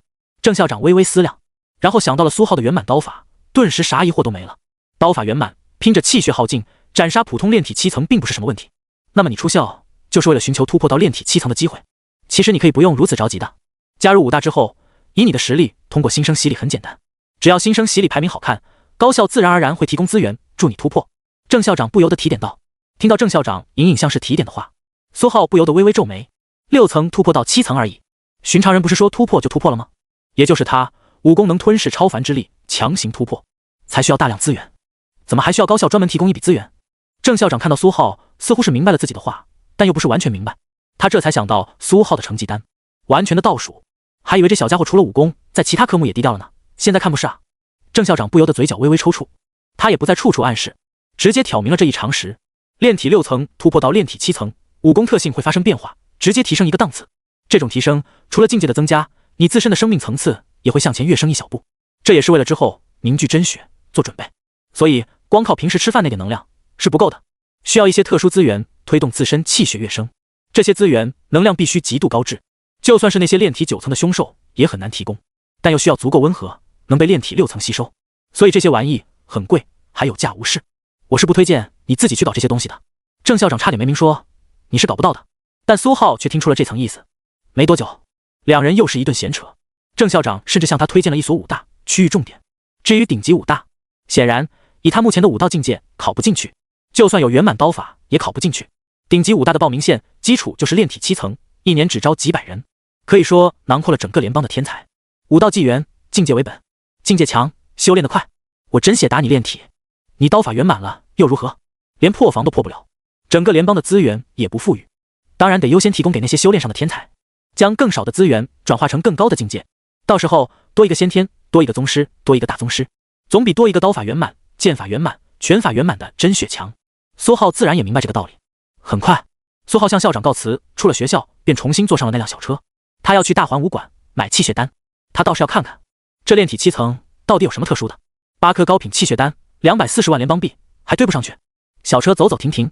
郑校长微微思量，然后想到了苏浩的圆满刀法，顿时啥疑惑都没了。刀法圆满，拼着气血耗尽，斩杀普通炼体7层并不是什么问题。那么你出校就是为了寻求突破到炼体7层的机会？其实你可以不用如此着急的。加入武大之后，以你的实力通过新生洗礼很简单，只要新生洗礼排名好看，高校自然而然会提供资源助你突破。郑校长不由得提点道。听到郑校长隐隐像是提点的话，苏浩不由得微微皱眉。6层突破到7层而已，寻常人不是说突破就突破了吗？也就是他武功能吞噬超凡之力，强行突破才需要大量资源，怎么还需要高校专门提供一笔资源？郑校长看到苏浩似乎是明白了自己的话，但又不是完全明白，他这才想到苏浩的成绩单完全的倒数，还以为这小家伙除了武功在其他科目也低调了呢，现在看不是啊。郑校长不由得嘴角微微抽搐，他也不再处处暗示，直接挑明了这一常识：炼体6层突破到炼体7层，武功特性会发生变化，直接提升一个档次。这种提升除了境界的增加，你自身的生命层次也会向前跃升一小步，这也是为了之后凝聚真血做准备。所以光靠平时吃饭那点能量是不够的，需要一些特殊资源推动自身气血跃升。这些资源能量必须极度高质，就算是那些炼体9层的凶兽也很难提供，但又需要足够温和，能被炼体6层吸收。所以这些玩意很贵，还有价无市。我是不推荐你自己去搞这些东西的。郑校长差点没明说你是搞不到的，但苏浩却听出了这层意思。没多久，两人又是一顿闲扯。郑校长甚至向他推荐了一所武大区域重点。至于顶级武大，显然以他目前的武道境界考不进去，就算有圆满刀法也考不进去。顶级武大的报名线基础就是炼体7层，一年只招几百人，可以说囊括了整个联邦的天才。武道纪元，境界为本，境界强，修炼得快。我真血打你炼体，你刀法圆满了又如何？连破防都破不了。整个联邦的资源也不富裕，当然得优先提供给那些修炼上的天才，将更少的资源转化成更高的境界。到时候多一个先天，多一个宗师，多一个大宗师，总比多一个刀法圆满、剑法圆满、拳法圆满的真血强。苏浩自然也明白这个道理。很快，苏浩向校长告辞，出了学校便重新坐上了那辆小车。他要去大环武馆买气血丹，他倒是要看看这炼体7层到底有什么特殊的。8颗高品气血丹，240万联邦币，还对不上去。小车走走停停，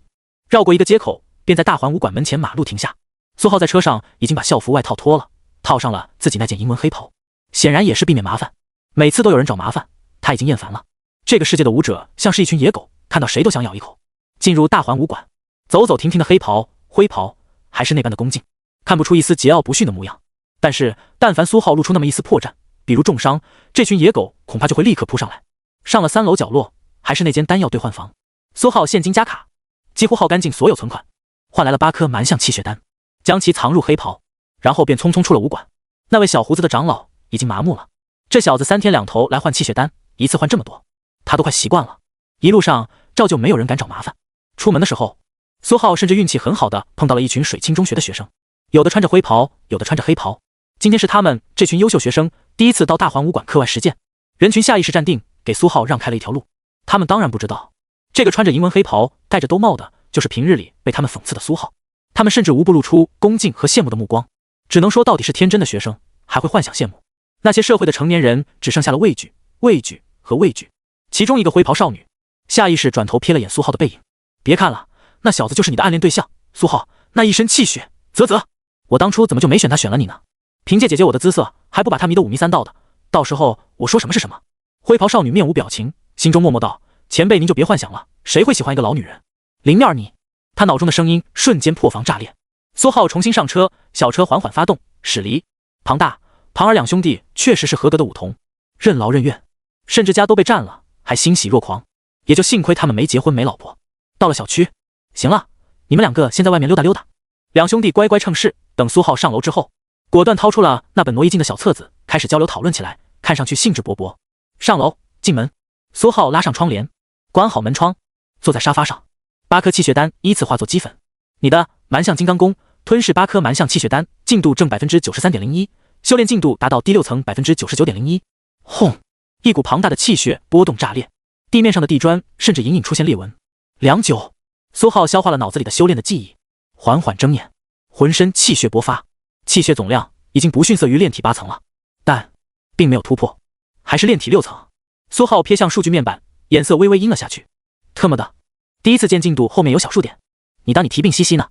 绕过一个街口，便在大环武馆门前马路停下。苏浩在车上已经把校服外套脱了，套上了自己那件银纹黑袍，显然也是避免麻烦。每次都有人找麻烦，他已经厌烦了。这个世界的武者像是一群野狗，看到谁都想咬一口。进入大环武馆，走走停停的黑袍、灰袍还是那般的恭敬，看不出一丝桀骜不驯的模样。但是但凡苏浩露出那么一丝破绽，比如重伤，这群野狗恐怕就会立刻扑上来。上了3楼角落，还是那间丹药兑换房。苏浩现金加卡，几乎耗干净所有存款，换来了8颗蛮象气血丹，将其藏入黑袍，然后便匆匆出了武馆。那位小胡子的长老已经麻木了，这小子3天2头来换气血丹，一次换这么多，他都快习惯了。一路上照旧没有人敢找麻烦。出门的时候，苏浩甚至运气很好的碰到了一群水清中学的学生，有的穿着灰袍，有的穿着黑袍。今天是他们这群优秀学生第一次到大环武馆课外实践，人群下意识站定，给苏浩让开了一条路。他们当然不知道，这个穿着银纹黑袍、戴着兜帽的，就是平日里被他们讽刺的苏浩。他们甚至无不露出恭敬和羡慕的目光，只能说到底是天真的学生，还会幻想羡慕。那些社会的成年人只剩下了畏惧、畏惧和畏惧。其中一个灰袍少女下意识转头瞥了眼苏浩的背影，别看了，那小子就是你的暗恋对象。苏浩那一身气血，啧，我当初怎么就没选他，选了你呢？凭借姐姐我的姿色，还不把他迷得5迷3道的，到时候我说什么是什么。灰袍少女面无表情，心中默默道：前辈您就别幻想了，谁会喜欢一个老女人？林面你！他脑中的声音瞬间破防炸裂。苏浩重新上车，小车缓缓发动，驶离。庞大、庞儿两兄弟确实是合格的武童，任劳任怨，甚至家都被占了，还欣喜若狂。也就幸亏他们没结婚没老婆。到了小区，行了，你们2个先在外面溜达溜达。两兄弟乖乖称是，等苏浩上楼之后，果断掏出了那本挪移镜的小册子，开始交流讨论起来，看上去兴致勃勃。上楼，进门。苏浩拉上窗帘，关好门窗，坐在沙发上。8颗气血丹依次化作齑粉。你的蛮象金刚功，吞噬8颗蛮象气血丹，进度正 93.01%， 修炼进度达到第6层 99.01%。轰！一股庞大的气血波动炸裂，地面上的地砖甚至隐隐出现裂纹。良久，苏浩消化了脑子里的修炼的记忆，缓缓睁眼，浑身气血勃发，气血总量已经不逊色于炼体8层了，但并没有突破，还是炼体6层。苏浩瞥向数据面板，眼色微微阴了下去。特么的，第一次见进度后面有小数点，你当你提病西西呢？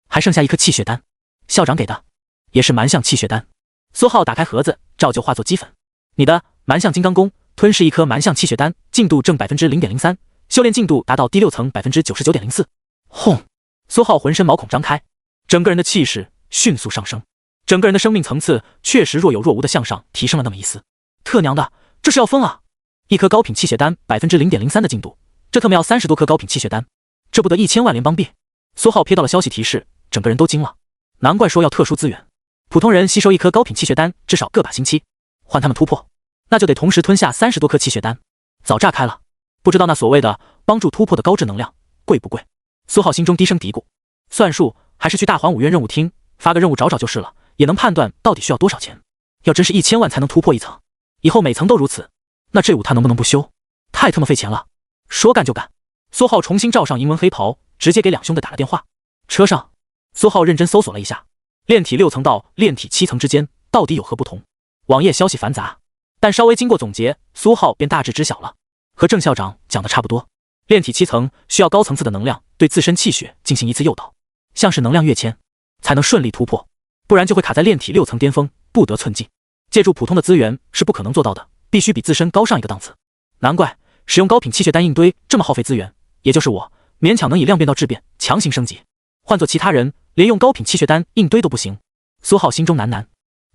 还剩下一颗气血丹，校长给的，也是蛮象气血丹。苏浩打开盒子，照旧化作齑粉。你的蛮象金刚功，吞噬一颗蛮象气血丹，进度正 0.03%， 修炼进度达到第6层 99.04%。轰！苏浩浑身毛孔张开，整个人的气势迅速上升，整个人的生命层次确实若有若无的向上提升了那么一丝。特娘的，这是要疯啊！一颗高品气血丹 0.03% 的进度，这特么要30多颗高品气血丹，这不得1000万联邦币。苏浩瞥到了消息提示，整个人都惊了。难怪说要特殊资源，普通人吸收一颗高品气血丹至少个把星期，换他们突破，那就得同时吞下30多颗气血丹，早炸开了。不知道那所谓的帮助突破的高质能量贵不贵？苏浩心中低声嘀咕，算数还是去大环5院任务厅发个任务找找就是了，也能判断到底需要多少钱。要真是1000万才能突破一层，以后每层都如此，那这武他能不能不修？太他妈费钱了！说干就干，苏浩重新罩上银纹黑袍，直接给两兄弟打了电话。车上，苏浩认真搜索了一下，炼体6层到炼体7层之间到底有何不同。网页消息繁杂，但稍微经过总结，苏浩便大致知晓了。和郑校长讲的差不多，炼体7层需要高层次的能量对自身气血进行一次诱导，像是能量跃迁，才能顺利突破，不然就会卡在炼体6层巅峰，不得寸进。借助普通的资源是不可能做到的，必须比自身高上一个档次。难怪使用高品气血丹硬堆这么耗费资源，也就是我勉强能以量变到质变，强行升级。换做其他人，连用高品气血丹硬堆都不行。苏浩心中喃喃。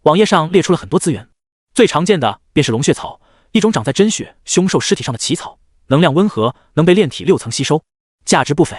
网页上列出了很多资源，最常见的便是龙血草，一种长在真血凶兽尸体上的奇草，能量温和，能被炼体6层吸收，价值不菲，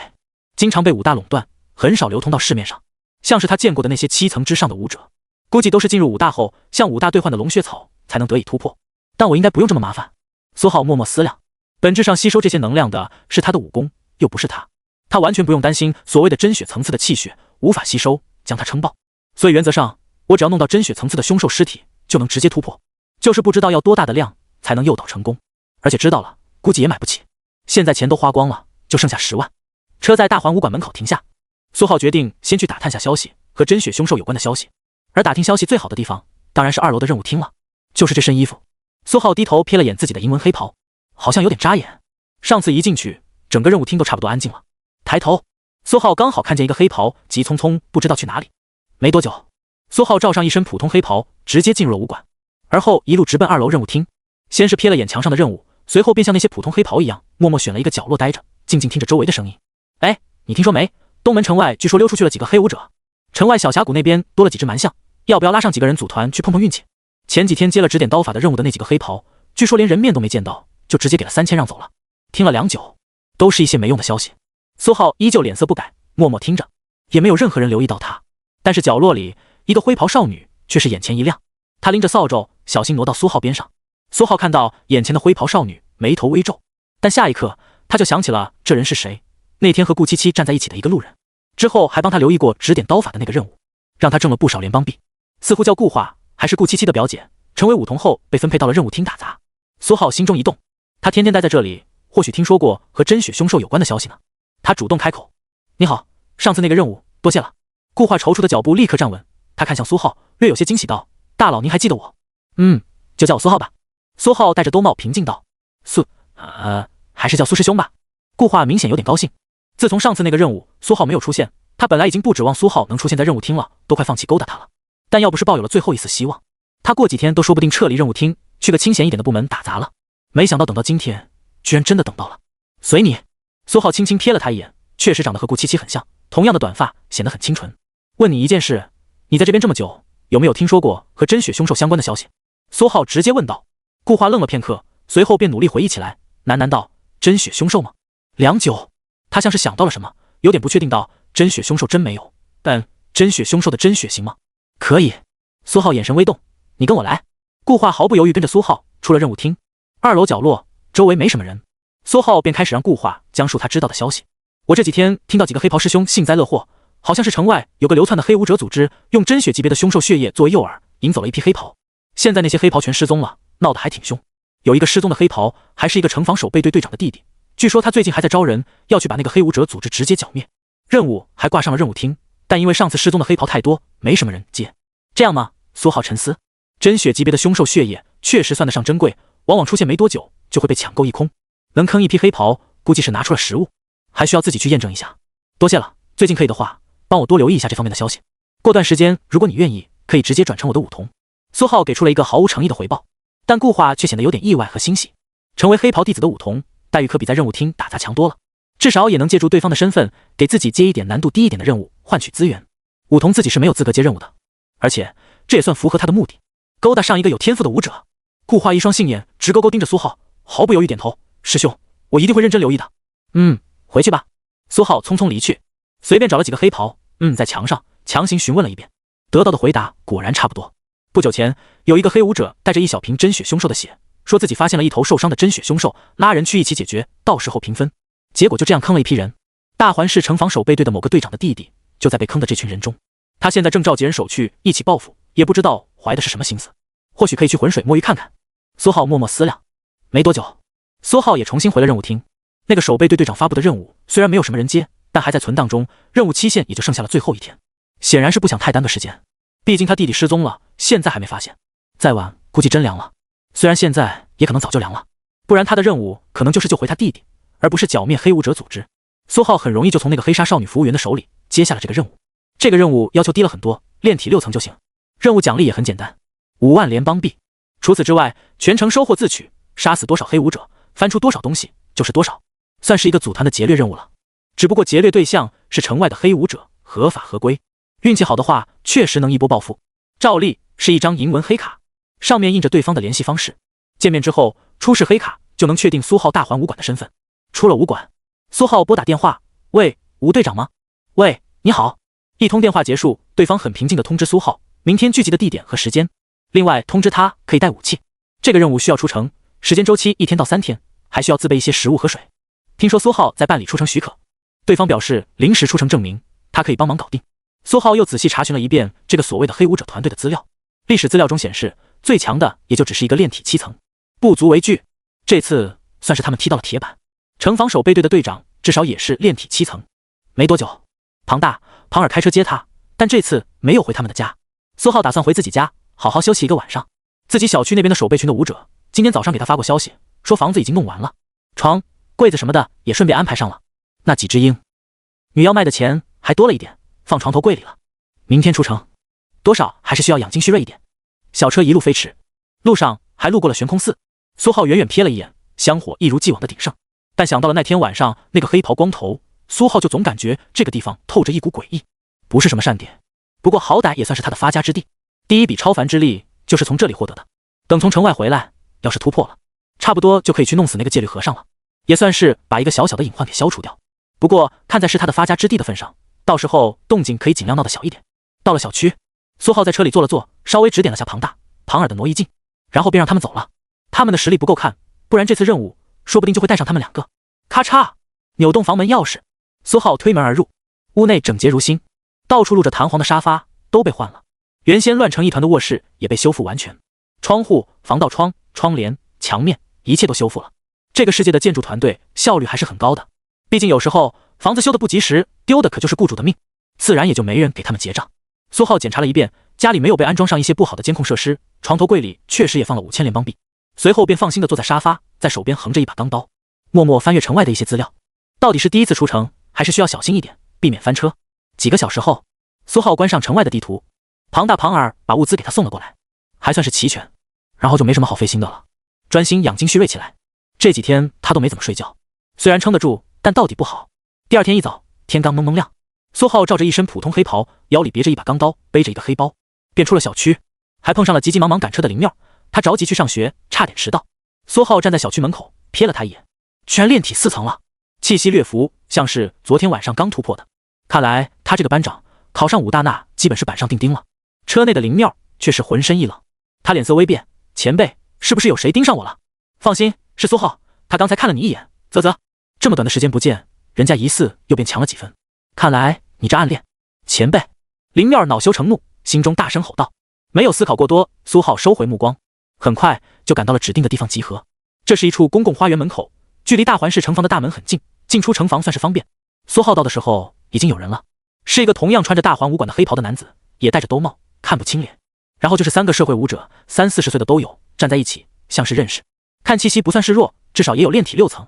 经常被武大垄断，很少流通到市面上。像是他见过的那些7层之上的武者，估计都是进入武大后向武大兑换的龙血草才能得以突破。但我应该不用这么麻烦。苏浩默默思量，本质上吸收这些能量的是他的武功，又不是他，他完全不用担心所谓的真血层次的气血无法吸收将他撑爆。所以原则上，我只要弄到真血层次的凶兽尸体就能直接突破，就是不知道要多大的量才能诱导成功，而且知道了估计也买不起。现在钱都花光了，就剩下10万。车在大环武馆门口停下，苏浩决定先去打探下消息，和真血凶兽有关的消息。而打听消息最好的地方当然是2楼的任务厅了，就是这身衣服。苏浩低头瞥了眼自己的银纹黑袍，好像有点扎眼。上次一进去，整个任务厅都差不多安静了。抬头，苏浩刚好看见一个黑袍急匆匆不知道去哪里。没多久，苏浩罩上一身普通黑袍，直接进入了武馆，而后一路直奔2楼任务厅。先是瞥了眼墙上的任务，随后便像那些普通黑袍一样，默默选了一个角落待着，静静听着周围的声音。哎，你听说没？东门城外据说溜出去了几个黑武者，城外小峡谷那边多了几只蛮象，要不要拉上几个人组团去碰碰运气？前几天接了指点刀法的任务的那几个黑袍，据说连人面都没见到，就直接给了3000让走了。听了良久，都是一些没用的消息。苏浩依旧脸色不改，默默听着，也没有任何人留意到他。但是角落里一个灰袍少女却是眼前一亮，她拎着扫帚，小心挪到苏浩边上。苏浩看到眼前的灰袍少女，眉头微皱，但下一刻他就想起了这人是谁，那天和顾七七站在一起的一个路人，之后还帮他留意过指点刀法的那个任务，让他挣了不少联邦币，似乎叫顾化，还是顾七七的表姐，成为武童后被分配到了任务厅打杂。苏浩心中一动，他天天待在这里，或许听说过和真血凶兽有关的消息呢。他主动开口：你好，上次那个任务多谢了。顾化踌躇的脚步立刻站稳，他看向苏浩，略有些惊喜道：大佬您还记得我？就叫我苏浩吧。苏浩戴着兜帽平静道：还是叫苏师兄吧。顾化明显有点高兴。自从上次那个任务苏浩没有出现，他本来已经不指望苏浩能出现在任务厅了，都快放弃勾搭他了。但要不是抱有了最后一丝希望，他过几天都说不定撤离任务厅，去个清闲一点的部门打杂了。没想到等到今天，居然真的等到了。随你。苏浩轻轻瞥了他一眼，确实长得和顾七七很像，同样的短发，显得很清纯。问你一件事，你在这边这么久，有没有听说过和真血凶兽相关的消息？苏浩直接问道。顾化愣了片刻，随后便努力回忆起来，喃喃道：真血凶兽吗？良久，他像是想到了什么，有点不确定道：真血凶兽真没有，但真血凶兽的真血行吗？可以。苏浩眼神微动，你跟我来。顾化毫不犹豫跟着苏浩出了任务厅。2楼角落周围没什么人，苏浩便开始让顾化讲述他知道的消息。我这几天听到几个黑袍师兄幸灾乐祸，好像是城外有个流窜的黑武者组织，用真血级别的凶兽血液作为诱饵，引走了一批黑袍。现在那些黑袍全失踪了，闹得还挺凶。有一个失踪的黑袍，还是一个城防守备队队长的弟弟，据说他最近还在招人，要去把那个黑武者组织直接剿灭。任务还挂上了任务厅，但因为上次失踪的黑袍太多，没什么人接。这样吗？苏浩沉思，真血级别的凶兽血液确实算得上珍贵，往往出现没多久就会被抢购一空。能坑一批黑袍，估计是拿出了实物，还需要自己去验证一下。多谢了，最近可以的话，帮我多留意一下这方面的消息。过段时间，如果你愿意，可以直接转成我的舞童。苏浩给出了一个毫无诚意的回报，但顾化却显得有点意外和欣喜。成为黑袍弟子的舞童，待遇可比在任务厅打杂强多了，至少也能借助对方的身份，给自己接一点难度低一点的任务，换取资源。舞童自己是没有资格接任务的，而且这也算符合他的目的，勾搭上一个有天赋的武者。顾化一双杏眼直勾勾盯着苏浩，毫不犹豫点头：师兄，我一定会认真留意的。回去吧。苏浩匆匆离去，随便找了几个黑袍，在墙上强行询问了一遍，得到的回答果然差不多。不久前，有一个黑武者带着一小瓶真血凶兽的血，说自己发现了一头受伤的真血凶兽，拉人去一起解决，到时候平分。结果就这样坑了一批人。大环市城防守备队的某个队长的弟弟就在被坑的这群人中，他现在正召集人手去一起报复，也不知道怀的是什么心思，或许可以去浑水摸鱼看看。苏浩默默思量。没多久，苏浩也重新回了任务厅。那个守备队队长发布的任务虽然没有什么人接，但还在存档中，任务期限也就剩下了最后一天，显然是不想太耽搁时间。毕竟他弟弟失踪了，现在还没发现，再晚估计真凉了。虽然现在也可能早就凉了，不然他的任务可能就是救回他弟弟，而不是剿灭黑武者组织。苏浩很容易就从那个黑纱少女服务员的手里接下了这个任务。这个任务要求低了很多，炼体6层就行。任务奖励也很简单，5万联邦币。除此之外，全程收获自取，杀死多少黑武者，翻出多少东西就是多少，算是一个组团的劫掠任务了。只不过劫掠对象是城外的黑武者，合法合规，运气好的话确实能一波暴富。照例是一张银纹黑卡，上面印着对方的联系方式，见面之后出示黑卡就能确定苏浩大环武馆的身份。出了武馆，苏浩拨打电话：喂，吴队长吗？喂，你好。一通电话结束，对方很平静地通知苏浩明天聚集的地点和时间，另外通知他可以带武器。这个任务需要出城，时间周期1天到3天，还需要自备一些食物和水。听说苏浩在办理出城许可，对方表示临时出城证明，他可以帮忙搞定。苏浩又仔细查询了一遍这个所谓的黑武者团队的资料，历史资料中显示，最强的也就只是一个炼体7层，不足为惧。这次算是他们踢到了铁板，城防守备队的队长至少也是炼体7层。没多久，庞尔开车接他，但这次没有回他们的家。苏浩打算回自己家好好休息一个晚上。自己小区那边的守备群的武者今天早上给他发过消息，说房子已经弄完了，床、柜子什么的也顺便安排上了。那几只鹰女妖卖的钱还多了一点，放床头柜里了。明天出城，多少还是需要养精蓄锐一点。小车一路飞驰，路上还路过了悬空寺。苏浩远远瞥了一眼，香火一如既往的鼎盛，但想到了那天晚上那个黑袍光头，苏浩就总感觉这个地方透着一股诡异。不是什么善典，不过好歹也算是他的发家之地，第一笔超凡之力就是从这里获得的。等从城外回来，要是突破了，差不多就可以去弄死那个戒律和尚了，也算是把一个小小的隐患给消除掉。不过看在是他的发家之地的份上，到时候动静可以尽量闹得小一点。到了小区，苏浩在车里坐了坐，稍微指点了下庞尔的挪移镜，然后便让他们走了。他们的实力不够看，不然这次任务说不定就会带上他们2个。咔嚓，扭动房门钥匙，苏浩推门而入，屋内整洁如新，到处露着弹簧的沙发都被换了，原先乱成一团的卧室也被修复完全，窗户、防盗窗、窗帘、墙面一切都修复了。这个世界的建筑团队效率还是很高的，毕竟有时候房子修得不及时，丢的可就是雇主的命，自然也就没人给他们结账。苏浩检查了一遍，家里没有被安装上一些不好的监控设施，床头柜里确实也放了5000联邦币。随后便放心地坐在沙发，在手边横着一把钢刀，默默翻阅城外的一些资料。到底是第一次出城，还是需要小心一点，避免翻车。几个小时后，苏浩关上城外的地图，庞尔把物资给他送了过来，还算是齐全，然后就没什么好费心的了，专心养精蓄锐起来。这几天他都没怎么睡觉，虽然撑得住，但到底不好。第二天一早，天刚蒙蒙亮，苏浩照着一身普通黑袍，腰里别着一把钢刀，背着一个黑包，便出了小区，还碰上了急急忙忙赶车的林妙。他着急去上学，差点迟到。苏浩站在小区门口，瞥了他一眼，居然炼体4层了，气息略服，像是昨天晚上刚突破的。看来他这个班长考上5大那基本是板上钉钉了。车内的林妙却是浑身一冷，他脸色微变：前辈，是不是有谁盯上我了？放心，是苏浩，他刚才看了你一眼。啧，这么短的时间不见，人家疑似又变强了几分，看来你这暗恋。前辈，林妙恼羞成怒，心中大声吼道。没有思考过多，苏浩收回目光，很快就赶到了指定的地方集合。这是一处公共花园门口，距离大环市城防的大门很近，进出城防算是方便。苏浩到的时候已经有人了，是一个同样穿着大环武馆的黑袍的男子，也戴着兜帽，看不清脸。然后就是3个社会武者，30、40岁的都有，站在一起，像是认识。看气息不算是弱，至少也有炼体6层。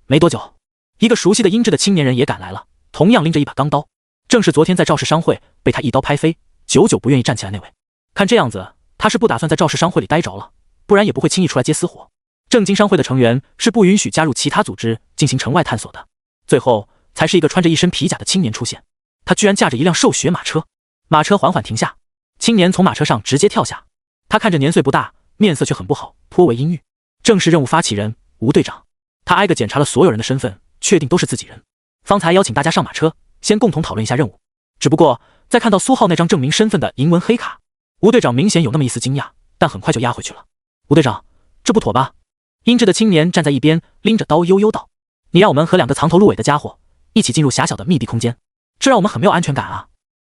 没多久，一个熟悉的英质的青年人也赶来了，同样拎着一把钢刀，正是昨天在赵氏商会被他一刀拍飞，久久不愿意站起来那位。看这样子，他是不打算在赵氏商会里待着了，不然也不会轻易出来接私活。正经商会的成员是不允许加入其他组织进行城外探索的。最后才是一个穿着一身皮甲的青年出现，他居然驾着一辆兽血马车。马车缓缓停下，青年从马车上直接跳下。他看着年岁不大，面色却很不好，颇为阴郁。正是任务发起人吴队长。他挨个检查了所有人的身份，确定都是自己人，方才邀请大家上马车，先共同讨论一下任务。只不过在看到苏浩那张证明身份的银纹黑卡，吴队长明显有那么一丝惊讶，但很快就压回去了。吴队长，这不妥吧？英质的青年站在一边，拎着刀悠悠道：“你让我们和2个藏头露尾的家伙一起进入狭小的密闭空间，这让我们很没有安全感啊！”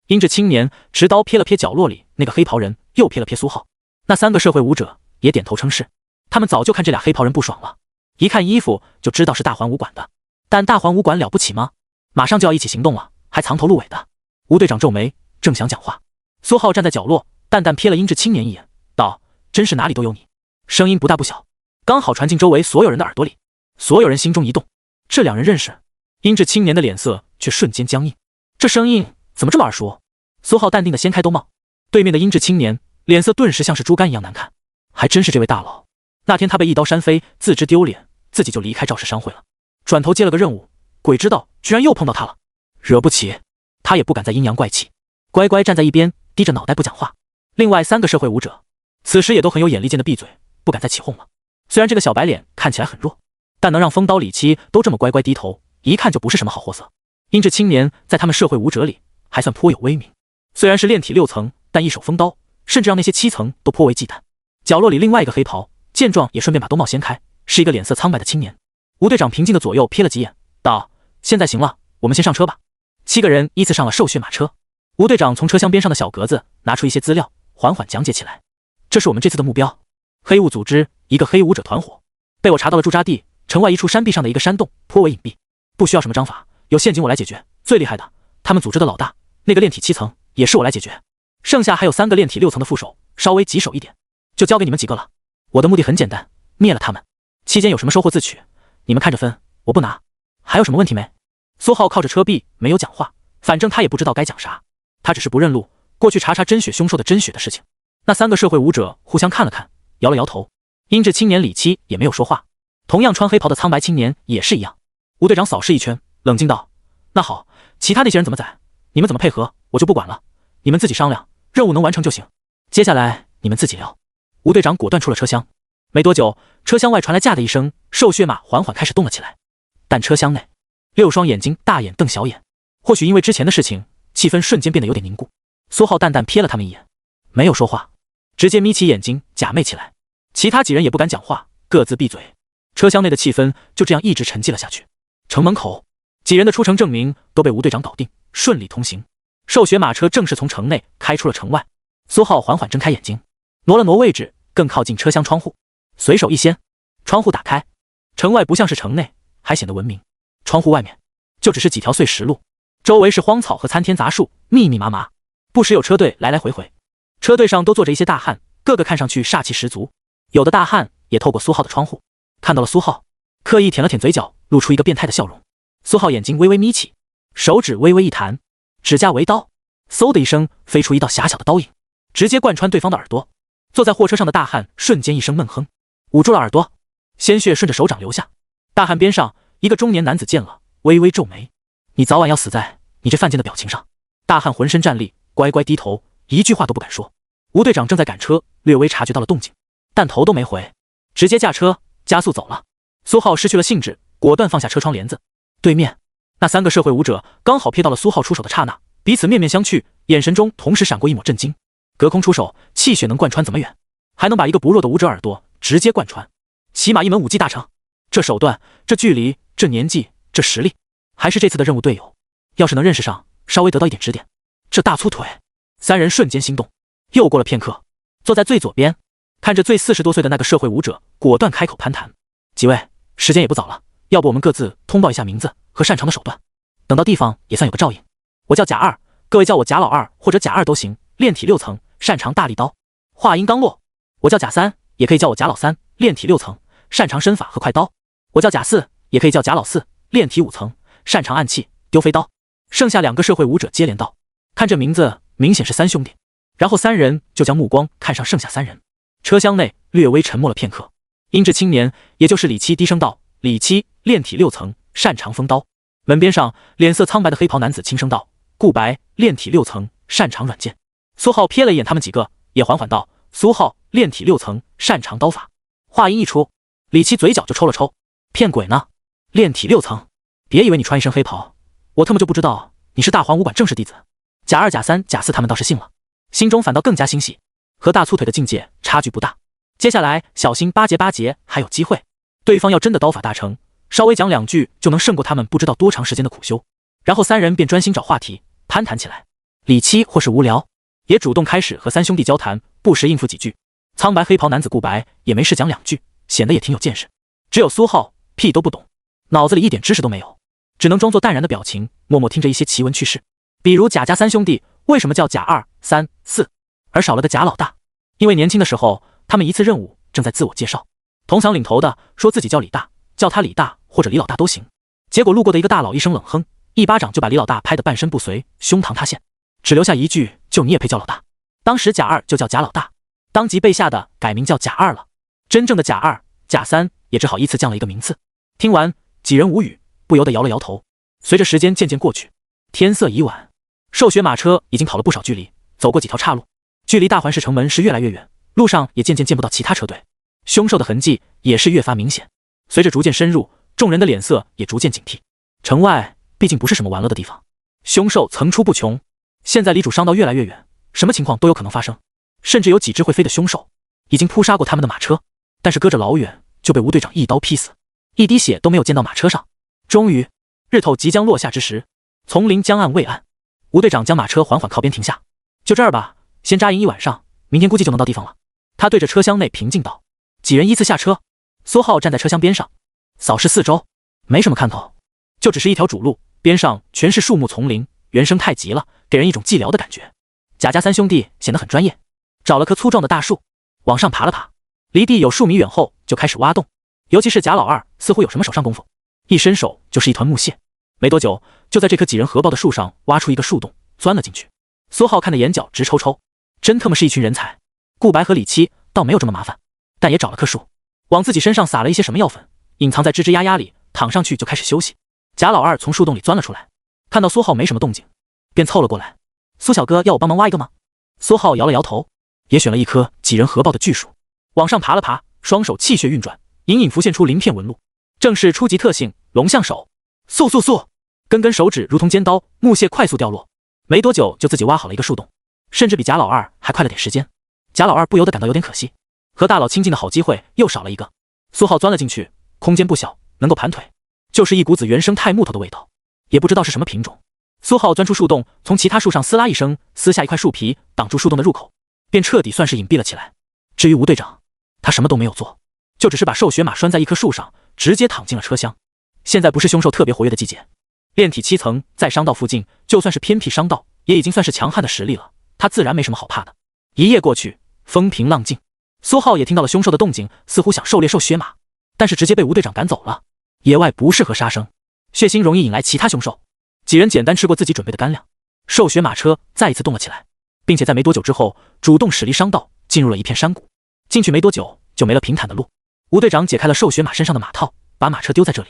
英质青年持刀瞥了瞥角落里那个黑袍人，又瞥了瞥苏浩。那3个社会武者也点头称是，他们早就看这俩黑袍人不爽了，一看衣服就知道是大环武馆的。但大环武馆了不起吗？马上就要一起行动了，还藏头露尾的。吴队长皱眉，正想讲话，苏浩站在角落，淡淡瞥了英质青年一眼，道：“真是哪里都有你。”声音不大不小，刚好传进周围所有人的耳朵里。所有人心中一动，这2人认识。英质青年的脸色却瞬间僵硬，这声音怎么这么耳熟？苏浩淡定地掀开兜帽，对面的英质青年脸色顿时像是猪肝一样难看，还真是这位大佬。那天他被一刀扇飞，自知丢脸，自己就离开赵氏商会了，转头接了个任务，鬼知道居然又碰到他了。惹不起，他也不敢再阴阳怪气，乖乖站在一边，低着脑袋不讲话。另外3个社会武者此时也都很有眼力见的闭嘴，不敢再起哄了。虽然这个小白脸看起来很弱，但能让风刀李七都这么乖乖低头，一看就不是什么好货色。英质青年在他们社会武者里还算颇有威名，虽然是炼体6层，但一手风刀甚至让那些7层都颇为忌惮。角落里另外一个黑袍见状也顺便把兜帽掀开，是一个脸色苍白的青年。吴队长平静的左右瞥了几眼，道：“现在行了，我们先上车吧。”7个人依次上了兽血马车。吴队长从车厢边上的小格子拿出一些资料，缓缓讲解起来。这是我们这次的目标，黑雾组织一个黑武者团伙，被我查到了驻扎地城外一处山壁上的一个山洞，颇为隐蔽，不需要什么章法，有陷阱我来解决。最厉害的，他们组织的老大那个炼体7层也是我来解决，剩下还有3个炼体6层的副手，稍微棘手一点，就交给你们几个了。我的目的很简单，灭了他们，期间有什么收获自取，你们看着分，我不拿。还有什么问题没？苏浩靠着车壁没有讲话，反正他也不知道该讲啥，他只是不认路，过去查查真血凶兽的真血的事情。那3个社会武者互相看了看，摇了摇头。英质青年李七也没有说话，同样穿黑袍的苍白青年也是一样。吴队长扫视一圈，冷静道：“那好，其他那些人怎么宰，你们怎么配合，我就不管了，你们自己商量，任务能完成就行。接下来你们自己聊。”吴队长果断出了车厢。没多久，车厢外传来驾的一声，兽血马缓缓开始动了起来。但车厢内，6双眼睛大眼瞪小眼，或许因为之前的事情，气氛瞬间变得有点凝固。苏浩淡淡瞥了他们一眼，没有说话，直接眯起眼睛假寐起来。其他几人也不敢讲话，各自闭嘴。车厢内的气氛就这样一直沉寂了下去。城门口，几人的出城证明都被吴队长搞定，顺利通行。兽血马车正式从城内开出了城外。苏浩缓缓睁开眼睛，挪了挪位置，更靠近车厢窗户，随手一掀，窗户打开。城外不像是城内，还显得文明。窗户外面就只是几条碎石路，周围是荒草和参天杂树，密密麻麻，不时有车队来来回回。车队上都坐着一些大汉，个个看上去煞气十足。有的大汉也透过苏浩的窗户看到了苏浩，刻意舔了舔嘴角，露出一个变态的笑容。苏浩眼睛微微眯起，手指微微一弹，指甲为刀，嗖的一声飞出一道狭小的刀影，直接贯穿对方的耳朵。坐在货车上的大汉瞬间一声闷哼，捂住了耳朵，鲜血顺着手掌流下。大汉边上一个中年男子见了，微微皱眉：“你早晚要死在你这犯贱的表情上。”大汉浑身战栗，乖乖低头，一句话都不敢说。吴队长正在赶车，略微察觉到了动静，但头都没回，直接驾车加速走了。苏浩失去了兴致，果断放下车窗帘子。对面那3个社会武者刚好瞥到了苏浩出手的刹那，彼此面面相觑，眼神中同时闪过一抹震惊。隔空出手，气血能贯穿怎么远，还能把一个不弱的武者耳朵直接贯穿，起码一门武技大成。这手段，这距离，这年纪，这实力，还是这次的任务队友。要是能认识上，稍微得到一点指点，这大粗腿。3人瞬间心动。又过了片刻，坐在最左边，看着最40多岁的那个社会武者，果断开口攀谈：“几位，时间也不早了，要不我们各自通报一下名字和擅长的手段，等到地方也算有个照应。我叫贾二，各位叫我贾老二或者贾二都行，炼体6层，擅长大力刀。”话音刚落，我叫贾三，也可以叫我贾老三，炼体6层，擅长身法和快刀。我叫贾四，也可以叫贾老四，炼体5层，擅长暗器、丢飞刀。剩下2个社会武者接连道，看这名字，明显是3兄弟。然后3人就将目光看上剩下3人。车厢内略微沉默了片刻，英质青年，也就是李七低声道：“李七，炼体6层，擅长风刀。”门边上脸色苍白的黑袍男子轻声道：“顾白，炼体6层，擅长软剑。”苏浩瞥了一眼他们几个，也缓缓道：“苏浩，炼体6层，擅长刀法。”话音一出，李七嘴角就抽了抽，骗鬼呢！炼体6层，别以为你穿一身黑袍，我他妈就不知道你是大黄武馆正式弟子。贾二、贾三、贾四他们倒是信了，心中反倒更加欣喜，和大粗腿的境界差距不大。接下来小心巴结还有机会，对方要真的刀法大成，稍微讲2句就能胜过他们不知道多长时间的苦修。然后3人便专心找话题攀谈起来。李七或是无聊，也主动开始和3兄弟交谈，不时应付几句。苍白黑袍男子顾白也没事讲2句，显得也挺有见识。只有苏浩屁都不懂，脑子里一点知识都没有，只能装作淡然的表情，默默听着一些奇闻趣事。比如贾家3兄弟为什么叫贾二、三、四，而少了个贾老大？因为年轻的时候他们一次任务正在自我介绍，同场领头的说自己叫李大，叫他李大或者李老大都行。结果路过的一个大佬一声冷哼，一巴掌就把李老大拍得半身不遂，胸膛塌陷，只留下一句：“就你也配叫老大？”当时贾二就叫贾老大，当即被吓得改名叫贾二了。真正的贾二、贾三也只好依次降了一个名次。听完，几人无语，不由得摇了摇头。随着时间渐渐过去，天色已晚，兽血马车已经跑了不少距离，走过几条岔路，距离大环市城门是越来越远，路上也渐渐见不到其他车队，凶兽的痕迹也是越发明显。随着逐渐深入，众人的脸色也逐渐警惕。城外毕竟不是什么玩乐的地方，凶兽层出不穷。现在离主商道越来越远，什么情况都有可能发生，甚至有几只会飞的凶兽已经扑杀过他们的马车，但是隔着老远就被吴队长一刀劈死，一滴血都没有溅到马车上。终于，日头即将落下之时，丛林将暗未暗，吴队长将马车缓缓靠边停下。就这儿吧，先扎营一晚上，明天估计就能到地方了。他对着车厢内平静道。几人依次下车，苏浩站在车厢边上，扫视四周，没什么看头，就只是一条主路，边上全是树木丛林，原生太极了，给人一种寂寥的感觉。贾家3兄弟显得很专业，找了棵粗壮的大树，往上爬了爬，离地有数米远后就开始挖洞。尤其是贾老二似乎有什么手上功夫，一伸手就是一团木屑，没多久就在这棵几人合抱的树上挖出一个树洞，钻了进去。苏浩看得眼角直抽抽，真他妈是一群人才。顾白和李七倒没有这么麻烦，但也找了棵树，往自己身上撒了一些什么药粉，隐藏在吱吱呀呀里，躺上去就开始休息。贾老二从树洞里钻了出来，看到苏浩没什么动静，便凑了过来。苏小哥要我帮忙挖一个吗？苏浩摇了摇头，也选了一棵几人合抱的巨树，往上爬了爬，双手气血运转，隐隐浮现出鳞片纹路，正是初级特性龙象手。速速速，根根手指如同尖刀，木屑快速掉落，没多久就自己挖好了一个树洞，甚至比贾老二还快了点时间。贾老二不由得感到有点可惜，和大佬亲近的好机会又少了一个。苏浩钻了进去，空间不小，能够盘腿，就是一股子原生态木头的味道，也不知道是什么品种。苏浩钻出树洞，从其他树上撕拉一声，撕下一块树皮挡住树洞的入口，便彻底算是隐蔽了起来。至于吴队长，他什么都没有做，就只是把兽血马拴在一棵树上，直接躺进了车厢。现在不是凶兽特别活跃的季节，炼体7层在商道附近，就算是偏僻商道，也已经算是强悍的实力了，他自然没什么好怕的。一夜过去，风平浪静，苏浩也听到了凶兽的动静，似乎想狩猎兽血马，但是直接被吴队长赶走了。野外不适合杀生，血腥容易引来其他凶兽。几人简单吃过自己准备的干粮，兽血马车再一次动了起来，并且在没多久之后主动驶离商道，进入了一片山谷。进去没多久就没了平坦的路，吴队长解开了兽血马身上的马套，把马车丢在这里。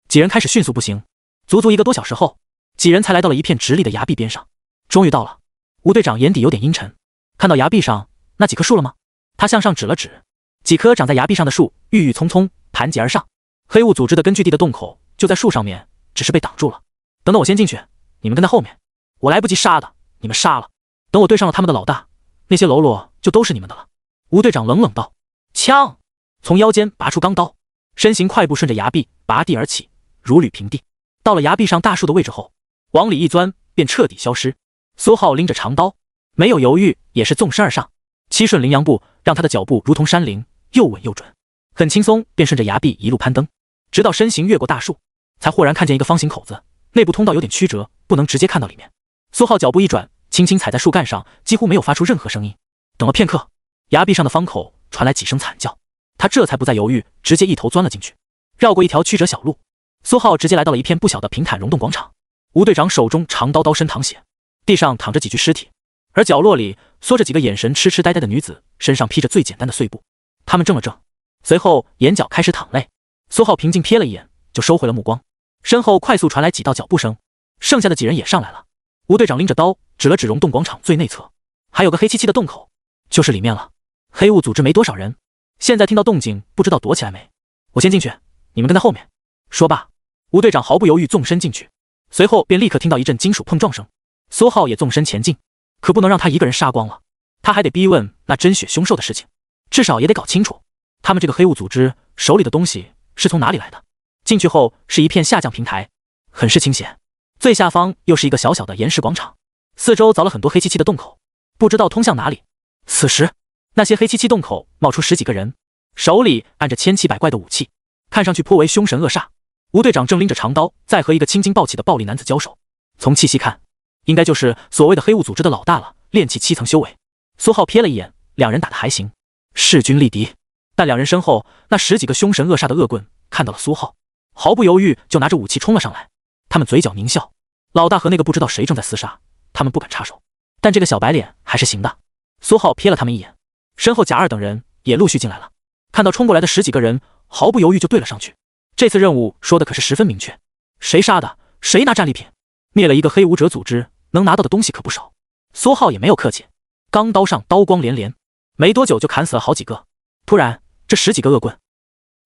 几人开始迅速步行，足足1个多小时后，几人才来到了一片直立的崖壁边上。终于到了，吴队长眼底有点阴沉，看到崖壁上那几棵树了吗？他向上指了指，几棵长在崖壁上的树郁郁葱葱，盘结而上，黑雾组织的根据地的洞口就在树上面，只是被挡住了。等等我先进去，你们跟在后面，我来不及杀的你们杀了，等我对上了他们的老大，那些喽啰就都是你们的了。吴队长冷冷道，枪从腰间拔出钢刀，身形快步顺着崖壁拔地而起，如履平地。到了崖壁上大树的位置后，往里一钻便彻底消失。苏浩拎着长刀，没有犹豫，也是纵身而上，七顺羚羊步让他的脚步如同山羚，又稳又准，很轻松便顺着崖壁一路攀登，直到身形越过大树，才豁然看见一个方形口子，内部通道有点曲折，不能直接看到里面。苏浩脚步一转，轻轻踩在树干上，几乎没有发出任何声音。等了片刻，崖壁上的方口传来几声惨叫，他这才不再犹豫，直接一头钻了进去。绕过一条曲折小路，苏浩直接来到了一片不小的平坦溶洞广场。吴队长手中长刀刀身淌血，地上躺着几具尸体，而角落里缩着几个眼神痴痴呆呆的女子，身上披着最简单的碎布。他们怔了怔，随后眼角开始淌泪。苏浩平静瞥了一眼，就收回了目光。身后快速传来几道脚步声，剩下的几人也上来了。吴队长拎着刀指了指溶洞广场最内侧，还有个黑漆漆的洞口，就是里面了。黑雾组织没多少人，现在听到动静不知道躲起来没。我先进去，你们跟在后面。说罢，吴队长毫不犹豫纵身进去，随后便立刻听到一阵金属碰撞声。苏浩也纵身前进，可不能让他一个人杀光了，他还得逼问那真血凶兽的事情，至少也得搞清楚他们这个黑雾组织手里的东西是从哪里来的。进去后是一片下降平台，很是倾斜，最下方又是一个小小的岩石广场，四周凿了很多黑漆漆的洞口，不知道通向哪里。此时那些黑漆漆洞口冒出十几个人，手里按着千奇百怪的武器，看上去颇为凶神恶煞。吴队长正拎着长刀在和一个青筋暴起的暴力男子交手，从气息看应该就是所谓的黑雾组织的老大了，炼气7层修为。苏浩瞥了一眼，两人打得还行，势均力敌。但两人身后那十几个凶神恶煞的恶棍看到了苏浩，毫不犹豫就拿着武器冲了上来。他们嘴角狞笑，老大和那个不知道谁正在厮杀，他们不敢插手，但这个小白脸还是行的。苏浩瞥了他们一眼，身后贾二等人也陆续进来了，看到冲过来的十几个人，毫不犹豫就对了上去。这次任务说的可是十分明确，谁杀的谁拿战利品，灭了一个黑武者组织能拿到的东西可不少。苏浩也没有客气，钢刀上刀光连连，没多久就砍死了好几个。突然这十几个恶棍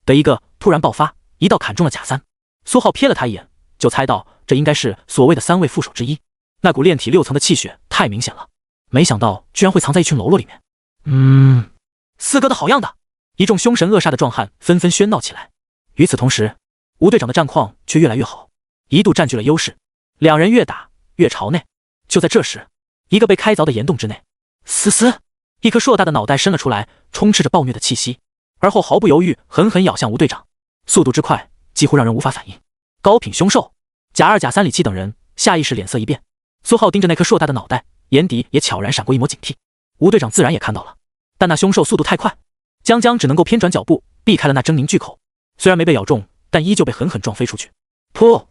的一个突然爆发，一刀砍中了贾三。苏浩瞥了他一眼，就猜到这应该是所谓的3位副手之一。那股炼体6层的气血太明显了，没想到居然会藏在一群喽啰里面。四哥的好样的！一众凶神恶煞的壮汉纷纷喧闹起来。与此同时，吴队长的战况却越来越好，一度占据了优势。两人越打越朝内。就在这时，一个被开凿的岩洞之内，嘶嘶，一颗硕大的脑袋伸了出来，充斥着暴虐的气息，而后毫不犹豫狠狠咬向吴队长，速度之快几乎让人无法反应。高品凶兽！贾二、贾三、李七等人下意识脸色一变。苏浩盯着那颗硕大的脑袋，眼底也悄然闪过一抹警惕。吴队长自然也看到了，但那凶兽速度太快，将将只能够偏转脚步避开了那狰狞巨口。虽然没被咬中，但依旧被狠狠撞飞出去。噗！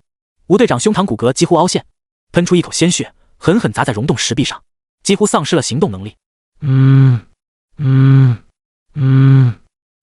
吴队长胸膛骨骼几乎凹陷，喷出一口鲜血，狠狠砸在溶洞石壁上，几乎丧失了行动能力。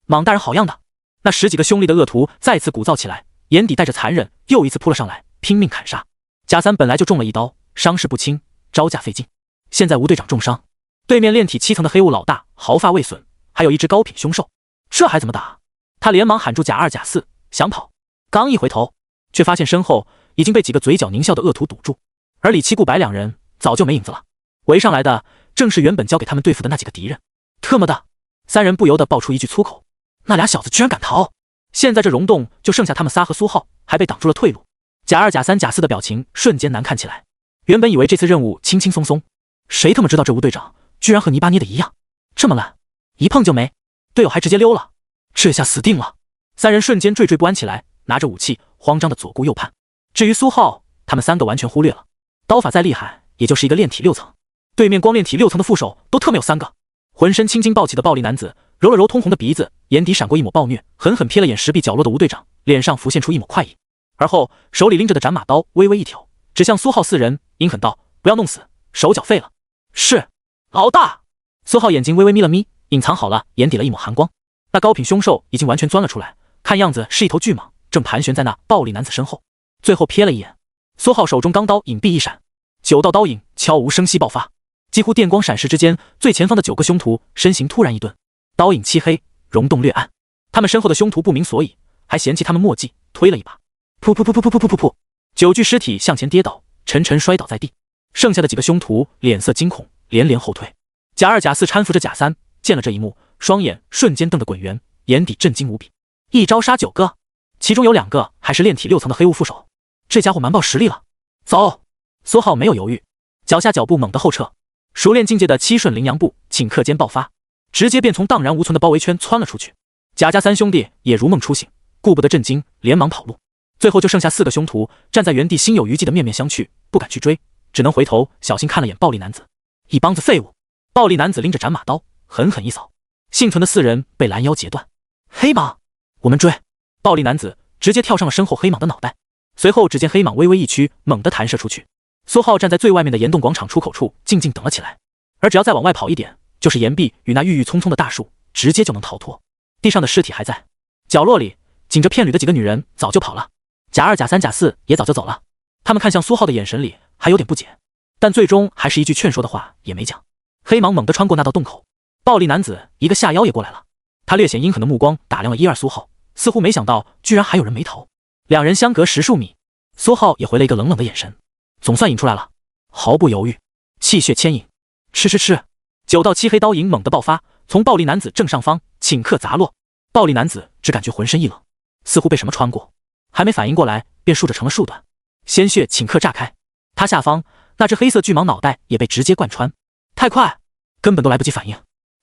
莽大人好样的！那十几个凶厉的恶徒再次鼓噪起来，眼底带着残忍，又一次扑了上来，拼命砍杀。贾三本来就中了一刀，伤势不轻，招架费劲，现在吴队长重伤，对面炼体7层的黑雾老大毫发未损，还有一只高品凶兽，这还怎么打？他连忙喊住贾二、贾四，想跑，刚一回头，却发现身后已经被几个嘴角狞笑的恶徒堵住，而李七、顾白两人早就没影子了。围上来的正是原本交给他们对付的那几个敌人。特么的！三人不由得爆出一句粗口，那俩小子居然敢逃！现在这溶洞就剩下他们仨和苏浩，还被挡住了退路。贾二、贾三、贾四的表情瞬间难看起来。原本以为这次任务轻轻松松，谁他妈知道这吴队长居然和泥巴捏的一样，这么烂，一碰就没，队友还直接溜了，这下死定了！三人瞬间惴惴不安起来，拿着武器慌张的左顾右盼。至于苏浩，他们三个完全忽略了，刀法再厉害也就是一个炼体6层，对面光炼体6层的副手都特没有3个。浑身青筋暴起的暴力男子揉了揉通红的鼻子，眼底闪过一抹暴虐，狠狠瞥了眼石壁角落的吴队长，脸上浮现出一抹快意，而后手里拎着的斩马刀微微一挑，指向苏浩四人，阴狠道：“不要弄死，手脚废了。”是，老大。苏浩眼睛微微眯了眯，隐藏好了眼底了一抹寒光。那高品凶兽已经完全钻了出来，看样子是一头巨蟒，正盘旋在那暴力男子身后。最后瞥了一眼，苏浩手中钢刀影臂一闪，9道刀影悄无声息爆发，几乎电光闪逝之间，最前方的9个凶徒身形突然一顿，刀影漆黑，溶洞略暗。他们身后的凶徒不明所以，还嫌弃他们墨迹，推了一把，噗噗噗噗噗噗噗噗噗，9具尸体向前跌倒，沉沉摔倒在地。剩下的几个凶徒脸色惊恐，连连后退。贾二、贾四搀扶着贾三，见了这一幕，双眼瞬间瞪得滚圆，眼底震惊无比。一招杀9个，其中有2个还是炼体6层的黑雾副手，这家伙蛮爆实力了。走！苏浩没有犹豫，脚下脚步猛地后撤，熟练境界的7顺羚羊步顷刻间爆发，直接便从荡然无存的包围圈窜了出去。贾家三兄弟也如梦初醒，顾不得震惊，连忙跑路。最后就剩下4个凶徒站在原地，心有余悸的面面相觑，不敢去追，只能回头小心看了眼暴力男子。一帮子废物！暴力男子拎着斩马刀狠狠一扫，幸存的4人被拦腰截断。黑蟒，我们追！暴力男子直接跳上了身后黑蟒的脑袋，随后只见黑蟒微微一屈，猛地弹射出去。苏浩站在最外面的岩洞广场出口处，静静等了起来。而只要再往外跑一点，就是岩壁与那郁郁葱葱的大树，直接就能逃脱。地上的尸体还在，角落里紧着片缕的几个女人早就跑了，甲2、甲3、甲4也早就走了。他们看向苏浩的眼神里还有点不解，但最终还是一句劝说的话也没讲。黑蟒猛地穿过那道洞口，暴力男子一个下腰也过来了。他略显阴狠的目光打量了1、2苏浩，似乎没想到居然还有人没逃。两人相隔10数米，苏浩也回了一个冷冷的眼神，总算引出来了，毫不犹豫，气血牵引，吃，9道漆黑刀影猛地爆发，从暴力男子正上方顷刻砸落。暴力男子只感觉浑身一冷，似乎被什么穿过，还没反应过来，便竖着成了数段，鲜血顷刻炸开。他下方那只黑色巨蟒脑袋也被直接贯穿，太快，根本都来不及反应。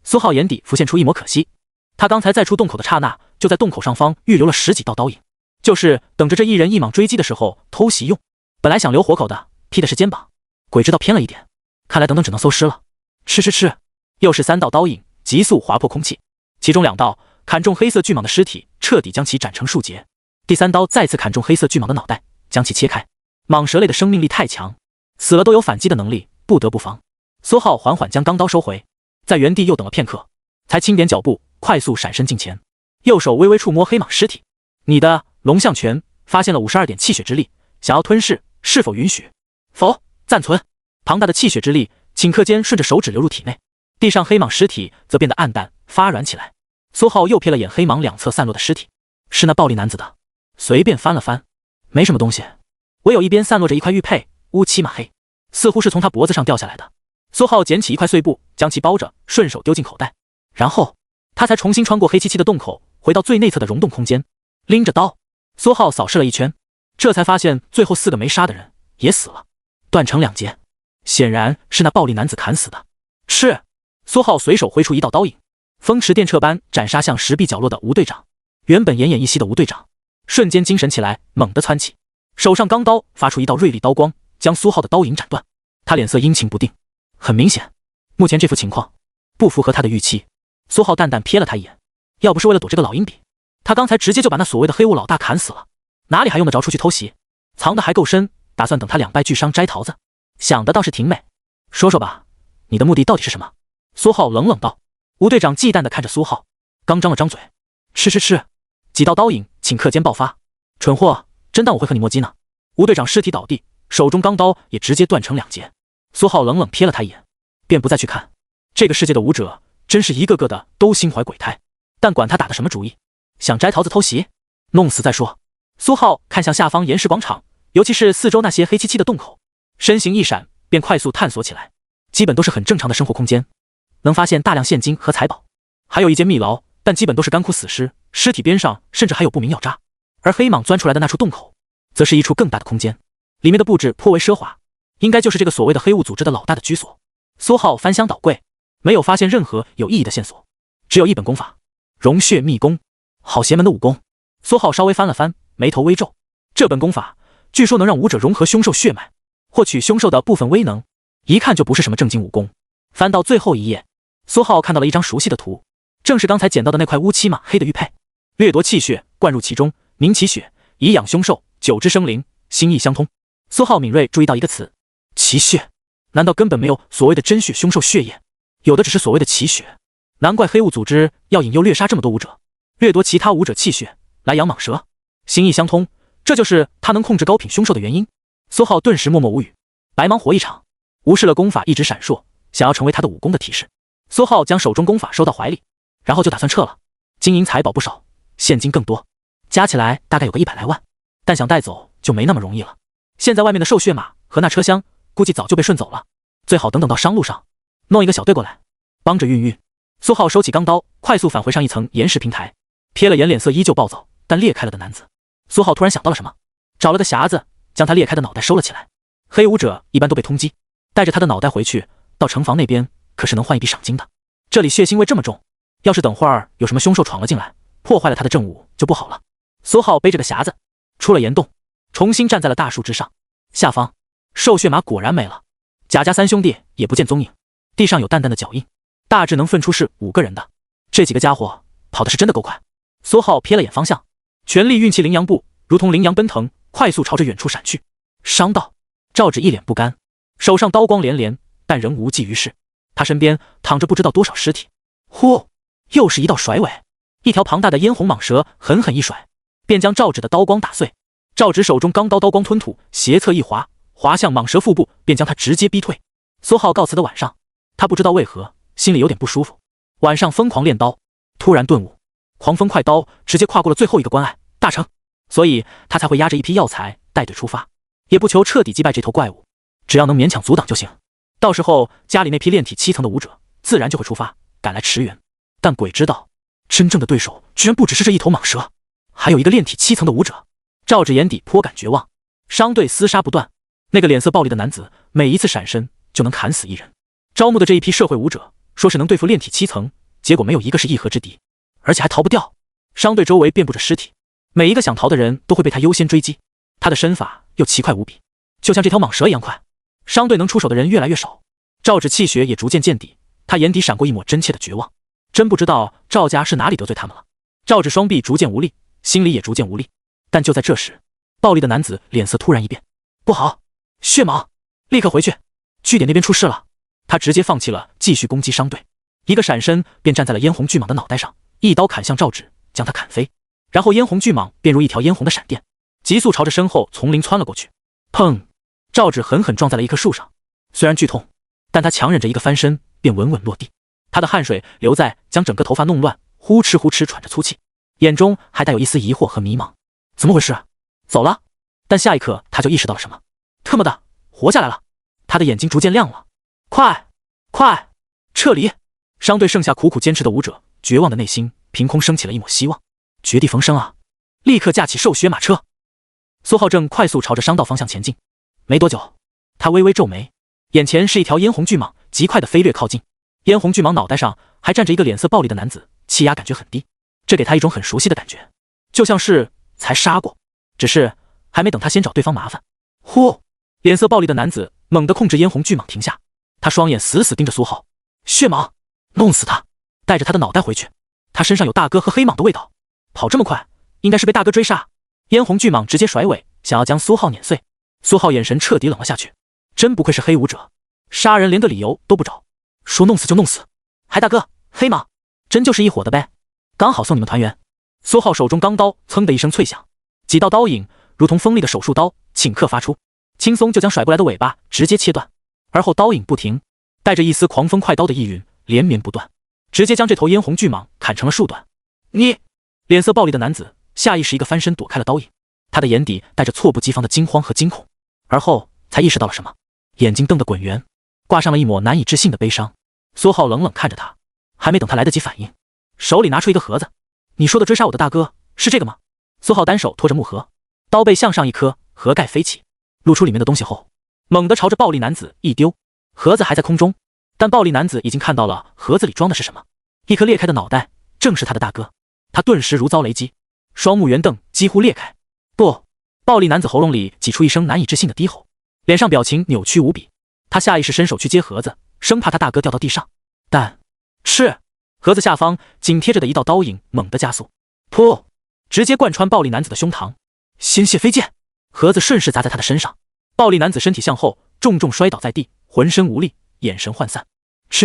苏浩眼底浮现出一抹可惜，他刚才在出洞口的刹那，就在洞口上方预留了10几道刀影，就是等着这一人一蟒追击的时候偷袭用。本来想留活口的，劈的是肩膀，鬼知道偏了一点，看来等等只能搜尸了。吃，又是3道刀影急速划破空气，其中2道砍中黑色巨蟒的尸体，彻底将其斩成数截。第3刀再次砍中黑色巨蟒的脑袋，将其切开。蟒蛇类的生命力太强，死了都有反击的能力，不得不防。苏浩缓缓将钢刀收回，在原地又等了片刻，才轻点脚步，快速闪身近前，右手微微触摸黑蟒尸体。你的龙象拳发现了52点气血之力，想要吞噬，是否允许？否，暂存。庞大的气血之力顷刻间顺着手指流入体内，地上黑蟒尸体则变得暗淡发软起来。苏浩又瞥了眼黑蟒两侧散落的尸体，是那暴力男子的。随便翻了翻，没什么东西，唯有一边散落着一块玉佩，乌漆嘛黑，似乎是从他脖子上掉下来的。苏浩捡起一块碎布，将其包着，顺手丢进口袋，然后他才重新穿过黑漆漆的洞口，回到最内侧的溶洞空间，拎着刀，苏浩扫视了一圈，这才发现最后4个没杀的人也死了，断成2截，显然是那暴力男子砍死的。是，苏浩随手挥出一道刀影，风驰电掣般斩杀向石壁角落的吴队长。原本奄奄一息的吴队长瞬间精神起来，猛地蹿起，手上钢刀发出一道锐利刀光，将苏浩的刀影斩断。他脸色阴晴不定，很明显，目前这副情况不符合他的预期。苏浩淡淡瞥了他一眼，要不是为了躲这个老阴笔，他刚才直接就把那所谓的黑雾老大砍死了，哪里还用得着出去偷袭？藏得还够深，打算等他2败俱伤摘桃子，想的倒是挺美。说说吧，你的目的到底是什么？苏浩冷冷道。吴队长忌惮地看着苏浩，刚张了张嘴，吃，几道刀影顷刻间爆发。蠢货，真当我会和你磨叽呢？吴队长尸体倒地，手中钢刀也直接断成2截。苏浩冷冷瞥了他一眼，便不再去看。这个世界的武者真是一个个的都心怀鬼胎，但管他打的什么主意，想摘桃子偷袭，弄死再说。苏浩看向下方岩石广场，尤其是四周那些黑漆漆的洞口，身形一闪，便快速探索起来。基本都是很正常的生活空间，能发现大量现金和财宝，还有一间密牢，但基本都是干枯死尸，尸体边上甚至还有不明药渣。而黑蟒钻出来的那处洞口，则是一处更大的空间，里面的布置颇为奢华，应该就是这个所谓的黑雾组织的老大的居所。苏浩翻箱倒柜，没有发现任何有意义的线索，只有一本功法，融血秘功。好邪门的武功。苏浩稍微翻了翻，眉头微皱。这本功法据说能让武者融合凶兽血脉，获取凶兽的部分威能，一看就不是什么正经武功。翻到最后一页，苏浩看到了一张熟悉的图，正是刚才捡到的那块乌漆嘛黑的玉佩。掠夺气血灌入其中，凝其血，以养凶兽，久之生灵，心意相通。苏浩敏锐注意到一个词，奇血。难道根本没有所谓的真血凶兽血液，有的只是所谓的奇血？难怪黑雾组织要引诱掠杀这么多武者，掠夺其他武者气血来养蟒蛇。心意相通，这就是他能控制高品凶兽的原因。苏浩顿时默默无语，白忙活一场，无视了功法一直闪烁想要成为他的武功的提示。苏浩将手中功法收到怀里，然后就打算撤了。金银财宝不少，现金更多，加起来大概有个100来万，但想带走就没那么容易了。现在外面的兽血马和那车厢估计早就被顺走了，最好等到商路上弄一个小队过来帮着运。苏浩收起钢刀，快速返回上一层岩石平台，瞥了眼脸色依旧暴躁但裂开了的男子。苏浩突然想到了什么，找了个匣子将他裂开的脑袋收了起来。黑武者一般都被通缉，带着他的脑袋回去到城防那边可是能换一笔赏金的。这里血腥味这么重，要是等会儿有什么凶兽闯了进来，破坏了他的政务就不好了。苏浩背着个匣子出了岩洞，重新站在了大树之上。下方兽血马果然没了，贾家3兄弟也不见踪影，地上有淡淡的脚印，大致能分出是5个人的。这几个家伙跑的是真的够快。苏浩瞥了眼方向，全力运气羚羊步，如同羚羊奔腾，快速朝着远处闪去。伤到！赵芷一脸不甘，手上刀光连连，但仍无济于事。他身边躺着不知道多少尸体。呼！又是一道甩尾，一条庞大的嫣红蟒蛇狠狠一甩，便将赵芷的刀光打碎。赵芷手中钢刀刀光吞吐，斜侧一滑，滑向蟒蛇腹部，便将他直接逼退。苏浩告辞的晚上，他不知道为何心里有点不舒服。晚上疯狂练刀，突然顿悟，狂风快刀直接跨过了最后一个关隘，大成。所以他才会押着一批药材带队出发，也不求彻底击败这头怪物，只要能勉强阻挡就行。到时候家里那批炼体7层的武者自然就会出发赶来驰援。但鬼知道，真正的对手居然不只是这一头蟒蛇，还有一个炼体7层的武者。赵芷眼底颇感绝望，商队厮杀不断，那个脸色暴戾的男子每一次闪身就能砍死一人。招募的这一批社会武者说是能对付炼体7层，结果没有一个是一合之敌，而且还逃不掉。商队周围遍布着尸体，每一个想逃的人都会被他优先追击。他的身法又奇快无比，就像这条蟒蛇一样快。商队能出手的人越来越少，赵芷气血也逐渐见底，他眼底闪过一抹真切的绝望。真不知道赵家是哪里得罪他们了。赵芷双臂逐渐无力，心里也逐渐无力。但就在这时，暴戾的男子脸色突然一变，不好，血蟒，立刻回去，据点那边出事了。他直接放弃了继续攻击商队，一个闪身便站在了嫣红巨蟒的脑袋上，一刀砍向赵芷，将他砍飞。然后嫣红巨蟒便如一条嫣红的闪电，急速朝着身后丛林窜了过去。砰！赵芷狠狠撞在了一棵树上，虽然剧痛，但他强忍着一个翻身便稳稳落地。他的汗水流在将整个头发弄乱，呼哧呼哧喘着粗气，眼中还带有一丝疑惑和迷茫。怎么回事？走了？但下一刻他就意识到了什么，特么的，活下来了！他的眼睛逐渐亮了。快，快，撤离！商队剩下苦苦坚持的武者，绝望的内心凭空升起了一抹希望。绝地逢生啊！立刻架起兽血马车。苏浩正快速朝着商道方向前进，没多久，他微微皱眉，眼前是一条嫣红巨蟒极快的飞掠靠近。嫣红巨蟒脑袋上还站着一个脸色暴戾的男子，气压感觉很低，这给他一种很熟悉的感觉，就像是才杀过，只是还没等他先找对方麻烦。呼！脸色暴戾的男子猛地控制嫣红巨蟒停下，他双眼死死盯着苏浩。血蟒，弄死他，带着他的脑袋回去。他身上有大哥和黑蟒的味道，跑这么快，应该是被大哥追杀。嫣红巨蟒直接甩尾，想要将苏浩碾碎。苏浩眼神彻底冷了下去，真不愧是黑武者，杀人连个理由都不找，说弄死就弄死。还大哥，黑蟒，真就是一伙的呗，刚好送你们团圆。苏浩手中钢刀噌的一声脆响，几道刀影如同锋利的手术刀顷刻发出，轻松就将甩过来的尾巴直接切断。而后刀影不停，带着一丝狂风快刀的意蕴，连绵不断，直接将这头嫣红巨蟒砍成了数段。你！脸色暴戾的男子下意识一个翻身躲开了刀影，他的眼底带着猝不及防的惊慌和惊恐，而后才意识到了什么，眼睛瞪得滚圆，挂上了一抹难以置信的悲伤。苏浩冷冷看着他，还没等他来得及反应，手里拿出一个盒子。你说的追杀我的大哥是这个吗？苏浩单手托着木盒，刀背向上一磕，盒盖飞起，露出里面的东西后，猛地朝着暴戾男子一丢。盒子还在空中，但暴戾男子已经看到了盒子里装的是什么，一颗裂开的脑袋，正是他的大哥。他顿时如遭雷击，双目圆瞪，几乎裂开。不！暴戾男子喉咙里挤出一声难以置信的低吼，脸上表情扭曲无比。他下意识伸手去接盒子，生怕他大哥掉到地上，但是盒子下方紧贴着的一道刀影猛地加速，噗！直接贯穿暴戾男子的胸膛，鲜血飞溅，盒子顺势砸在他的身上。暴戾男子身体向后，重重摔倒在地，浑身无力，眼神涣散。吃！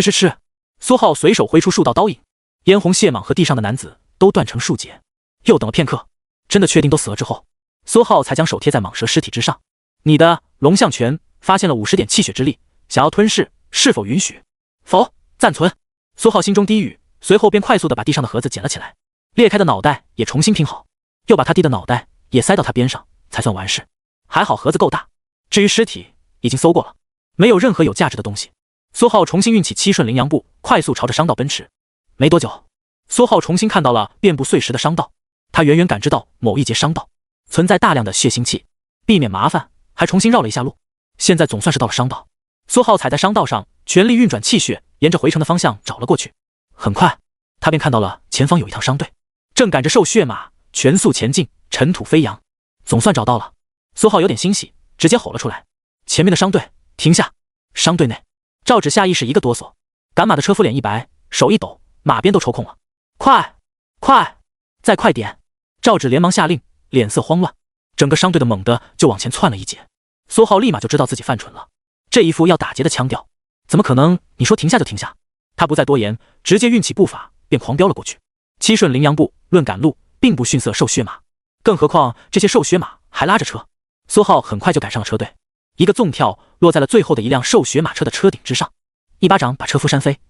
苏浩随手挥出数道刀影，嫣红蟹蟒和地上的男子都断成数截。又等了片刻，真的确定都死了之后，苏浩才将手贴在蟒蛇尸体之上。你的龙象拳发现了50点气血之力，想要吞噬，是否允许？否，暂存。苏浩心中低语，随后便快速的把地上的盒子捡了起来，裂开的脑袋也重新拼好，又把他弟的脑袋也塞到他边上，才算完事。还好盒子够大，至于尸体已经搜过了，没有任何有价值的东西。苏浩重新运起7顺羚羊步，快速朝着商道奔驰。没多久，苏浩重新看到了遍布碎石的商道，他远远感知到某一节商道存在大量的血腥气，避免麻烦，还重新绕了一下路。现在总算是到了商道，苏浩踩在商道上，全力运转气血，沿着回城的方向找了过去。很快，他便看到了前方有一趟商队，正赶着兽血马全速前进，尘土飞扬。总算找到了，苏浩有点欣喜，直接吼了出来：前面的商队停下！商队内，赵芷下意识一个哆嗦，赶马的车夫脸一白，手一抖，马鞭都抽空了。快，快，再快点！赵芷连忙下令，脸色慌乱，整个商队的猛地就往前窜了一截。苏浩立马就知道自己犯蠢了，这一副要打劫的腔调，怎么可能？你说停下就停下？他不再多言，直接运起步伐便狂飙了过去。七顺羚羊步，论赶路并不逊色瘦靴马，更何况这些瘦靴马还拉着车。苏浩很快就赶上了车队，一个纵跳落在了最后的一辆瘦靴马车的车顶之上，一巴掌把车夫扇飞。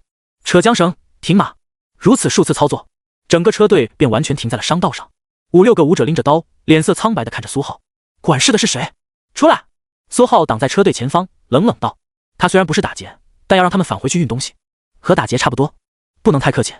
扯缰绳，停马！如此数次操作，整个车队便完全停在了商道上。5、6个武者拎着刀，脸色苍白地看着苏浩。管事的是谁？出来！苏浩挡在车队前方，冷冷道：“他虽然不是打劫，但要让他们返回去运东西，和打劫差不多，不能太客气。”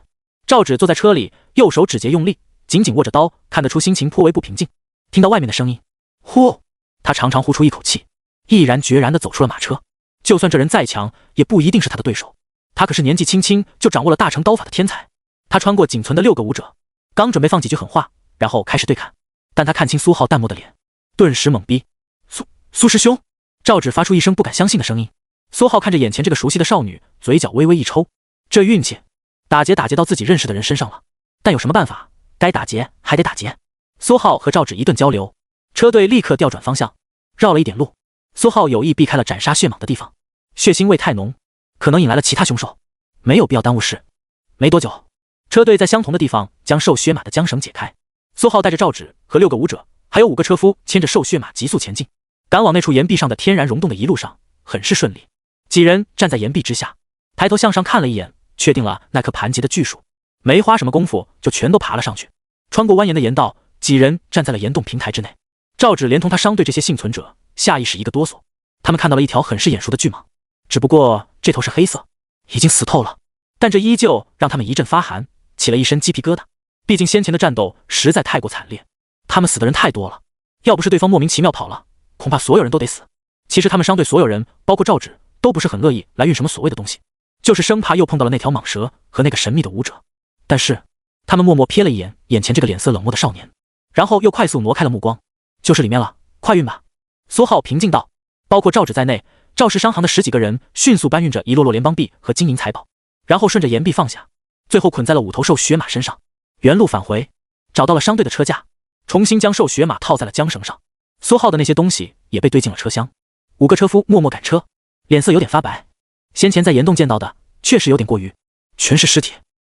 赵芷坐在车里，右手指节用力，紧紧握着刀，看得出心情颇为不平静。听到外面的声音，呼，他长长呼出一口气，毅然决然地走出了马车。就算这人再强，也不一定是他的对手。他可是年纪轻轻就掌握了大成刀法的天才。他穿过仅存的6个武者，刚准备放几句狠话，然后开始对砍，但他看清苏浩淡漠的脸，顿时懵逼。苏师兄！赵芷发出一声不敢相信的声音。苏浩看着眼前这个熟悉的少女，嘴角微微一抽，这运气，打劫到自己认识的人身上了。但有什么办法？该打劫还得打劫。苏浩和赵芷一顿交流，车队立刻调转方向，绕了一点路。苏浩有意避开了斩杀血蟒的地方，血腥味太浓，可能引来了其他凶手，没有必要耽误事。没多久，车队在相同的地方将瘦靴马的缰绳解开。苏浩带着赵芷和6个武者，还有5个车夫，牵着瘦靴马急速前进，赶往那处岩壁上的天然溶洞的一路上很是顺利。几人站在岩壁之下，抬头向上看了一眼，确定了那颗盘结的巨树，没花什么功夫就全都爬了上去。穿过蜿蜒的岩道，几人站在了岩洞平台之内。赵芷连同他商队这些幸存者下意识一个哆嗦，他们看到了一条很是眼熟的巨蟒，只不过这头是黑色，已经死透了，但这依旧让他们一阵发寒，起了一身鸡皮疙瘩。毕竟先前的战斗实在太过惨烈，他们死的人太多了，要不是对方莫名其妙跑了，恐怕所有人都得死。其实他们商队所有人，包括赵芷，都不是很乐意来运什么所谓的东西，就是生怕又碰到了那条蟒蛇和那个神秘的武者。但是他们默默瞥了一眼眼前这个脸色冷漠的少年，然后又快速挪开了目光。就是里面了，快运吧。苏浩平静道。包括赵芷在内，赵氏商行的10几个人迅速搬运着一摞摞联邦币和金银财宝，然后顺着岩壁放下，最后捆在了5头瘦血马身上。原路返回，找到了商队的车架，重新将瘦血马套在了缰绳上。苏浩的那些东西也被堆进了车厢。5个车夫默默赶车，脸色有点发白。先前在岩洞见到的确实有点过于，全是尸体，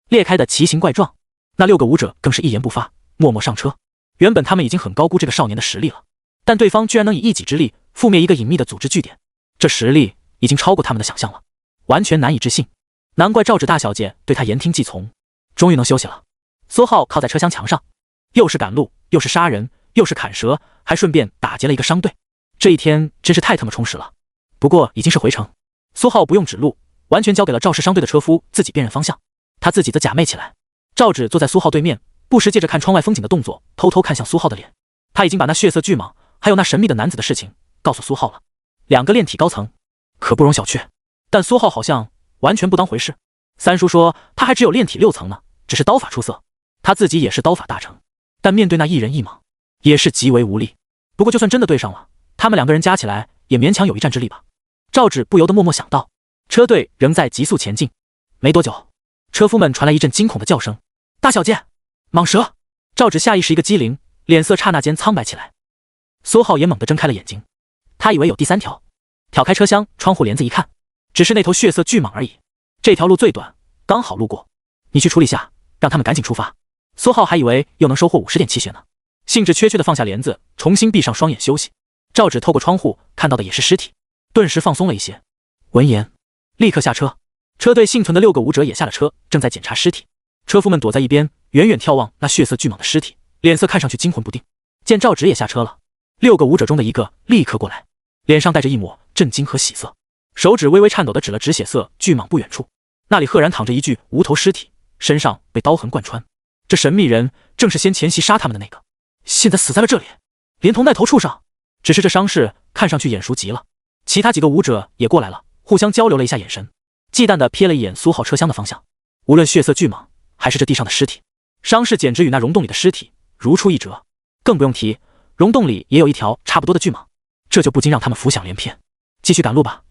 裂开的奇形怪状。那6个武者更是一言不发，默默上车。原本他们已经很高估这个少年的实力了，但对方居然能以一己之力覆灭一个隐秘的组织据点，这实力已经超过他们的想象了，完全难以置信。难怪赵芷大小姐对他言听计从，终于能休息了。苏浩靠在车厢墙上，又是赶路，又是杀人，又是砍蛇，还顺便打劫了一个商队，这一天真是太他妈充实了。不过已经是回程，苏浩不用指路，完全交给了赵氏商队的车夫自己辨认方向，他自己则假寐起来。赵芷坐在苏浩对面，不时借着看窗外风景的动作偷偷看向苏浩的脸。他已经把那血色巨蟒还有那神秘的男子的事情告诉苏浩了。2个炼体高层可不容小觑，但苏浩好像完全不当回事。三叔说他还只有炼体6层呢，只是刀法出色，他自己也是刀法大成，但面对那一人一蟒也是极为无力。不过就算真的对上了，他们2个人加起来也勉强有一战之力吧。赵芷不由得默默想到。车队仍在急速前进，没多久，车夫们传来一阵惊恐的叫声：“大小姐，蟒蛇！”赵芷下意识一个机灵，脸色刹那间苍白起来。苏浩也猛地睁开了眼睛，他以为有第3条，挑开车厢窗户帘子一看，只是那头血色巨蟒而已。这条路最短，刚好路过，你去处理下，让他们赶紧出发。苏浩还以为又能收获50点气血呢，兴致缺缺地放下帘子，重新闭上双眼休息。赵芷透过窗户看到的也是尸体，顿时放松了一些。闻言，立刻下车。车队幸存的6个武者也下了车，正在检查尸体。车夫们躲在一边，远远眺望那血色巨蟒的尸体，脸色看上去惊魂不定。见赵芷也下车了，6个武者中的一个立刻过来，脸上带着一抹震惊和喜色，手指微微颤抖地指了指血色巨蟒不远处，那里赫然躺着一具无头尸体，身上被刀痕贯穿。这神秘人正是先前袭杀他们的那个，现在死在了这里，连同那头畜生。只是这伤势看上去眼熟极了。其他几个武者也过来了，互相交流了一下眼神，忌惮地瞥了一眼苏浩车厢的方向。无论血色巨蟒还是这地上的尸体，伤势简直与那溶洞里的尸体如出一辙，更不用提溶洞里也有一条差不多的巨蟒，这就不禁让他们浮想联翩。继续赶路吧，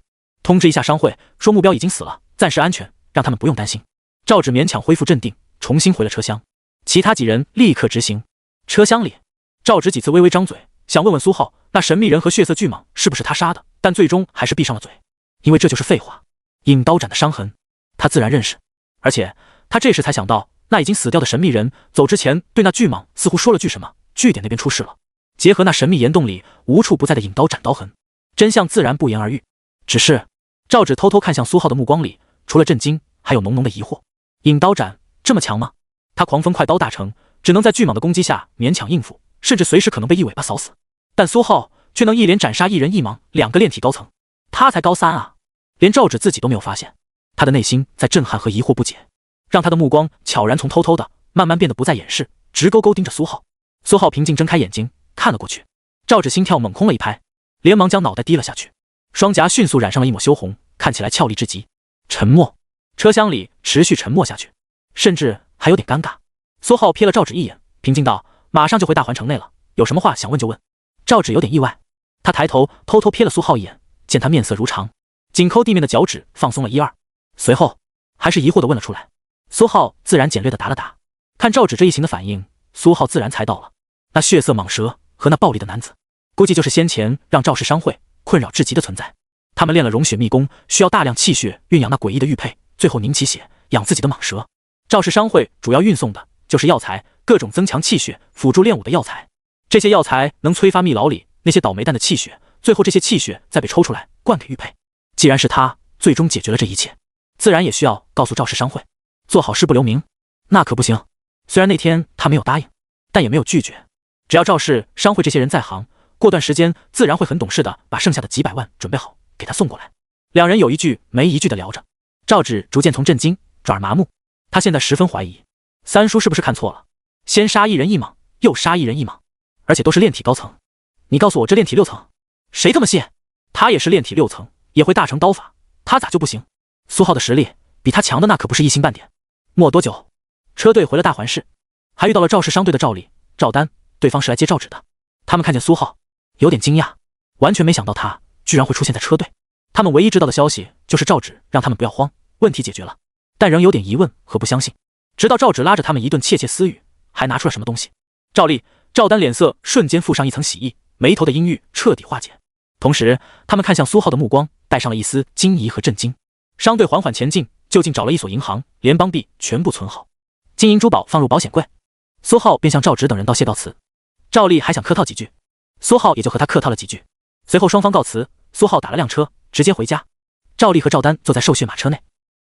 通知一下商会，说目标已经死了，暂时安全，让他们不用担心。赵芷勉强恢复镇定，重新回了车厢。其他几人立刻执行。车厢里，赵芷几次微微张嘴，想问问苏浩那神秘人和血色巨蟒是不是他杀的，但最终还是闭上了嘴，因为这就是废话。引刀斩的伤痕，他自然认识，而且他这时才想到，那已经死掉的神秘人走之前对那巨蟒似乎说了句什么，据点那边出事了。结合那神秘岩洞里无处不在的引刀斩刀痕，真相自然不言而喻。只是赵芷偷偷看向苏浩的目光里，除了震惊，还有浓浓的疑惑。引刀斩这么强吗？他狂风快刀大成，只能在巨蟒的攻击下勉强应付，甚至随时可能被一尾巴扫死。但苏浩却能一连斩杀一人一蟒2个炼体高层，他才高3啊！连赵芷自己都没有发现，他的内心在震撼和疑惑不解，让他的目光悄然从偷偷的慢慢变得不再掩饰，直勾勾盯着苏浩。苏浩平静睁开眼睛看了过去，赵芷心跳猛空了一拍，连忙将脑袋低了下去，双颊迅速染上了一抹羞红，看起来俏丽至极。沉默，车厢里持续沉默下去，甚至还有点尴尬。苏浩瞥了赵芷一眼，平静道：“马上就回大环城内了，有什么话想问就问。”赵芷有点意外，他抬头偷偷瞥了苏浩一眼，见他面色如常，紧扣地面的脚趾放松了1、2，随后还是疑惑地问了出来。苏浩自然简略地答了答。看赵芷这一行的反应，苏浩自然猜到了，那血色蟒蛇和那暴力的男子，估计就是先前让赵氏商会困扰至极的存在。他们练了融血秘功，需要大量气血酝养那诡异的玉佩，最后凝起血养自己的蟒蛇。赵氏商会主要运送的就是药材，各种增强气血、辅助练武的药材。这些药材能催发秘牢里那些倒霉蛋的气血，最后这些气血再被抽出来灌给玉佩。既然是他最终解决了这一切，自然也需要告诉赵氏商会，做好事不留名，那可不行。虽然那天他没有答应，但也没有拒绝。只要赵氏商会这些人在行，过段时间自然会很懂事的把剩下的几百万准备好给他送过来。两人有一句没一句的聊着，赵芷逐渐从震惊转而麻木，他现在十分怀疑三叔是不是看错了，先杀一人一蟒，又杀一人一蟒，而且都是炼体高层。你告诉我这炼体6层，谁他妈信？他也是炼体6层，也会大成刀法，他咋就不行？苏浩的实力比他强的那可不是一星半点。没多久，车队回了大环市，还遇到了赵氏商队的赵丽、赵丹，对方是来接赵芷的。他们看见苏浩，有点惊讶，完全没想到他居然会出现在车队。他们唯一知道的消息就是赵芷让他们不要慌，问题解决了，但仍有点疑问和不相信。直到赵芷拉着他们一顿窃窃私语，还拿出了什么东西。赵丽、赵丹脸色瞬间附上一层喜意，眉头的阴郁彻底化解。同时，他们看向苏浩的目光带上了一丝惊疑和震惊。商队缓缓前进，就近找了一所银行，联邦币全部存好，金银珠宝放入保险柜。苏浩便向赵芷等人道谢告辞。赵丽还想客套几句，苏浩也就和他客套了几句。随后双方告辞，苏浩打了辆车直接回家。赵丽和赵丹坐在兽血马车内，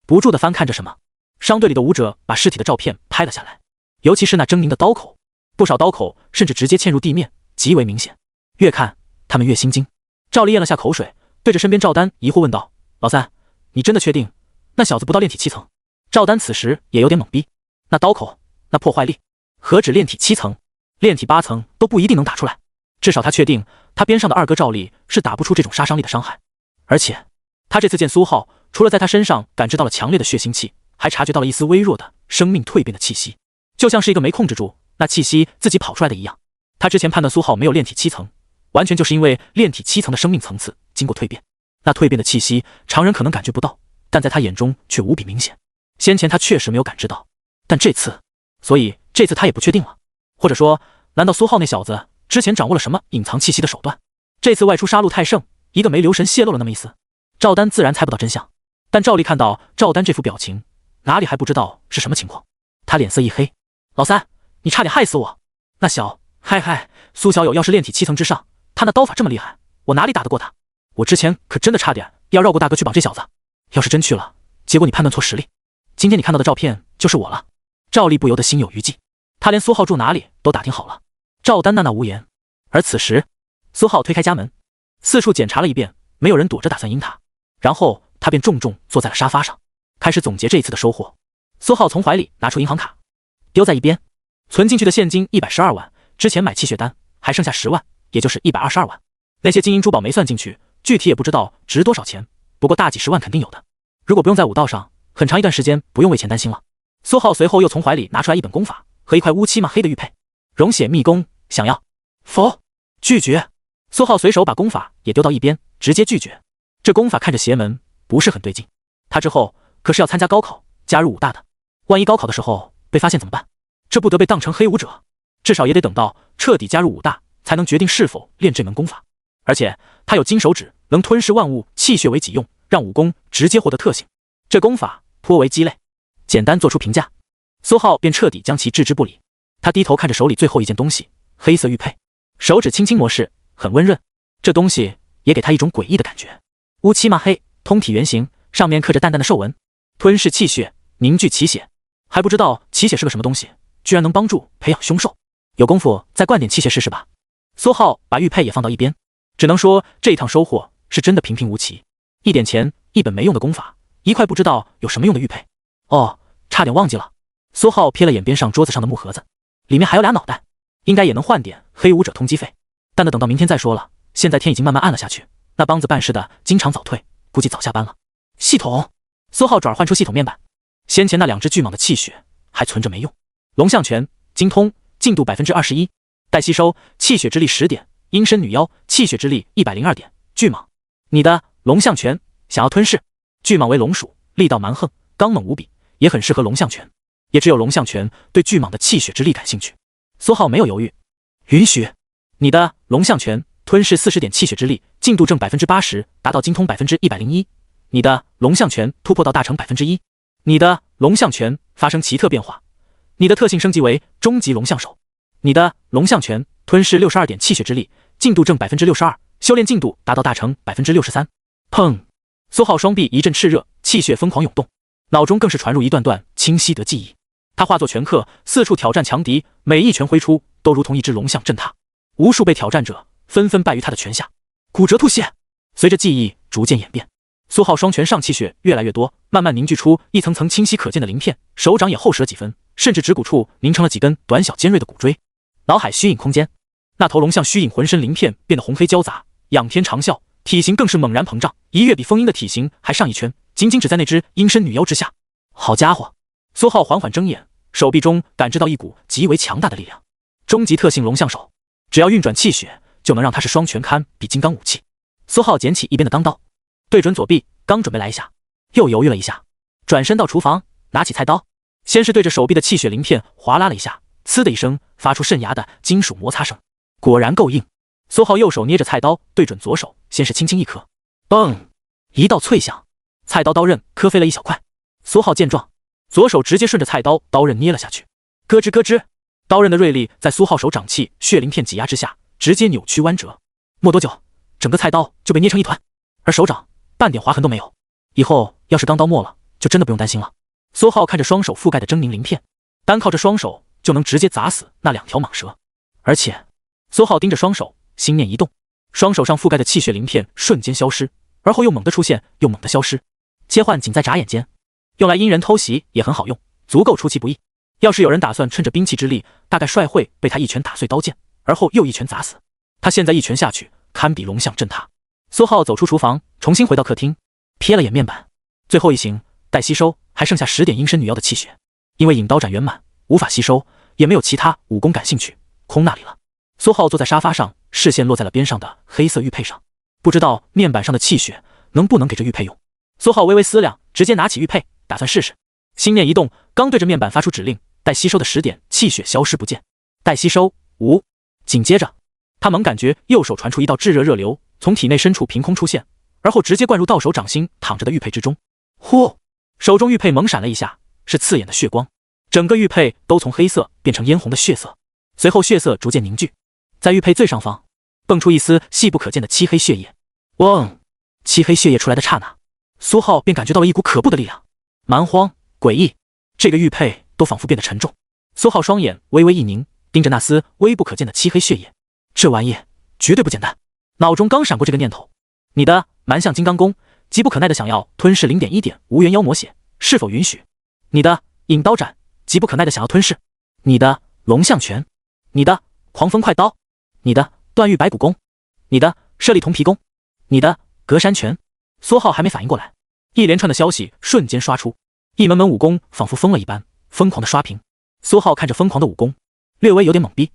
不住地翻看着什么。商队里的武者把尸体的照片拍了下来，尤其是那狰狞的刀口，不少刀口甚至直接嵌入地面，极为明显。越看他们越心惊。赵丽咽了下口水，对着身边赵丹疑惑问道：“老三，你真的确定那小子不到炼体7层？”赵丹此时也有点懵逼，那刀口，那破坏力，何止炼体7层，炼体8层都不一定能打出来。至少他确定他边上的二哥赵丽是打不出这种杀伤力的伤害。而且他这次见苏浩，除了在他身上感知到了强烈的血腥气，还察觉到了一丝微弱的生命蜕变的气息，就像是一个没控制住那气息自己跑出来的一样。他之前判断苏浩没有炼体7层，完全就是因为炼体7层的生命层次经过蜕变，那蜕变的气息常人可能感觉不到，但在他眼中却无比明显。先前他确实没有感知到，但这次，所以这次他也不确定了。或者说，难道苏浩那小子之前掌握了什么隐藏气息的手段，这次外出杀戮太盛，一个没留神泄露了那么一丝？赵丹自然猜不到真相，但赵丽看到赵丹这副表情，哪里还不知道是什么情况？他脸色一黑：“老三，你差点害死我！那嗨，苏小友要是炼体7层之上，他那刀法这么厉害，我哪里打得过他？我之前可真的差点要绕过大哥去绑这小子，要是真去了，结果你判断错实力，今天你看到的照片就是我了。”赵丽不由得心有余悸，他连苏浩住哪里都打听好了。赵丹那无言。而此时，苏浩推开家门，四处检查了一遍，没有人躲着打算阴他，然后他便重重坐在了沙发上，开始总结这一次的收获。苏浩从怀里拿出银行卡，丢在一边，存进去的现金112万，之前买气血丹还剩下10万，也就是122万。那些金银珠宝没算进去，具体也不知道值多少钱，不过大几十万肯定有的。如果不用在武道上，很长一段时间不用为钱担心了。苏浩随后又从怀里拿出来一本功法和一块乌漆嘛黑的玉佩，融血秘功，想要？否，拒绝。苏浩随手把功法也丢到一边，直接拒绝。这功法看着邪门，不是很对劲。他之后可是要参加高考，加入武大的，万一高考的时候被发现怎么办？这不得被当成黑武者，至少也得等到彻底加入武大，才能决定是否练这门功法。而且他有金手指，能吞噬万物，气血为己用，让武功直接获得特性。这功法颇为鸡肋，简单做出评价，苏浩便彻底将其置之不理。他低头看着手里最后一件东西，黑色玉佩，手指轻轻模式，很温润。这东西也给他一种诡异的感觉，乌漆嘛黑，通体圆形，上面刻着淡淡的兽纹，吞噬气血，凝聚奇血。还不知道奇血是个什么东西，居然能帮助培养凶兽。有功夫再灌点气血试试吧。苏浩把玉佩也放到一边，只能说这一趟收获是真的平平无奇，一点钱，一本没用的功法，一块不知道有什么用的玉佩。哦，差点忘记了。苏浩瞥了眼边上桌子上的木盒子，里面还有俩脑袋，应该也能换点黑武者通缉费，但那等到明天再说了。现在天已经慢慢暗了下去，那帮子办事的经常早退，估计早下班了。系统，苏浩转换出系统面板，先前那两只巨蟒的气血还存着没用。龙象拳精通，进度 21%， 待吸收，气血之力10点，阴身女妖气血之力102点。巨蟒，你的龙象拳想要吞噬？巨蟒为龙属，力道蛮横，刚猛无比，也很适合龙象拳，也只有龙象拳对巨蟒的气血之力感兴趣。苏浩没有犹豫，允许。你的龙象拳吞噬40点气血之力，进度正 80%， 达到精通 101%。你的龙象拳突破到大成 1%。你的龙象拳发生奇特变化，你的特性升级为终极龙象手。你的龙象拳吞噬62点气血之力，进度正 62%， 修炼进度达到大成 63%。砰！苏浩双臂一阵炽热，气血疯狂涌动，脑中更是传入一段段清晰的记忆。他化作拳客，四处挑战强敌，每一拳挥出都如同一只龙象震踏，无数被挑战者纷纷败于他的拳下。骨折吐血，随着记忆逐渐演变，苏浩双拳上气血越来越多，慢慢凝聚出一层层清晰可见的鳞片，手掌也厚实了几分，甚至指骨处凝成了几根短小尖锐的骨锥。脑海虚影空间，那头龙象虚影浑身鳞片变得红黑交杂，仰天长啸，体型更是猛然膨胀，一跃比风鹰的体型还上一圈，仅仅只在那只阴身女妖之下。好家伙！苏浩缓缓睁眼，手臂中感知到一股极为强大的力量，终极特性龙象手，只要运转气血，就能让他是双拳堪比金刚武器。苏浩捡起一边的钢刀，对准左臂，刚准备来一下，又犹豫了一下，转身到厨房，拿起菜刀，先是对着手臂的气血鳞片划拉了一下，呲的一声，发出渗牙的金属摩擦声，果然够硬。苏浩右手捏着菜刀，对准左手，先是轻轻一磕，嘣，一道脆响，菜刀刀刃磕飞了一小块。苏浩见状，左手直接顺着菜刀刀刃捏了下去，咯吱咯吱，刀刃的锐利在苏浩手掌气血鳞片挤压之下，直接扭曲弯折。没多久，整个菜刀就被捏成一团，而手掌半点划痕都没有。以后要是钢刀没了，就真的不用担心了。苏浩看着双手覆盖的狰狞鳞片，单靠着双手就能直接砸死那两条蟒蛇。而且，苏浩盯着双手，心念一动，双手上覆盖的气血鳞片瞬间消失，而后又猛地出现，又猛地消失，切换仅在眨眼间。用来阴人偷袭也很好用，足够出其不意。要是有人打算趁着兵器之力，大概率会被他一拳打碎刀剑，而后又一拳砸死。他现在一拳下去，堪比龙象震踏。苏浩走出厨房，重新回到客厅，瞥了眼面板，最后一行待吸收，还剩下10点阴身女妖的气血，因为引刀斩圆满，无法吸收，也没有其他武功感兴趣，空那里了。苏浩坐在沙发上，视线落在了边上的黑色玉佩上，不知道面板上的气血能不能给这玉佩用。苏浩微微思量，直接拿起玉佩，打算试试。心念一动，刚对着面板发出指令，待吸收的10点气血消失不见。待吸收无。紧接着，他猛感觉右手传出一道炙热热流，从体内深处凭空出现，而后直接灌入到手掌心躺着的玉佩之中。呼！手中玉佩猛闪了一下，是刺眼的血光，整个玉佩都从黑色变成嫣红的血色，随后血色逐渐凝聚，在玉佩最上方蹦出一丝细不可见的漆黑血液。嗡！漆黑血液出来的刹那，苏浩便感觉到了一股可怖的力量，蛮荒诡异，这个玉佩都仿佛变得沉重。苏浩双眼微微一凝，盯着那丝微不可见的漆黑血液，这玩意绝对不简单。脑中刚闪过这个念头，你的蛮象金刚功急不可耐的想要吞噬 0.1 点无元妖魔血，是否允许？你的引刀斩急不可耐的想要吞噬，你的龙象拳，你的狂风快刀，你的断玉白骨功，你的舍利铜皮功，你的隔山拳。苏浩还没反应过来，一连串的消息瞬间刷出，一门门武功仿佛疯了一般，疯狂的刷屏。苏浩看着疯狂的武功，略微有点懵逼，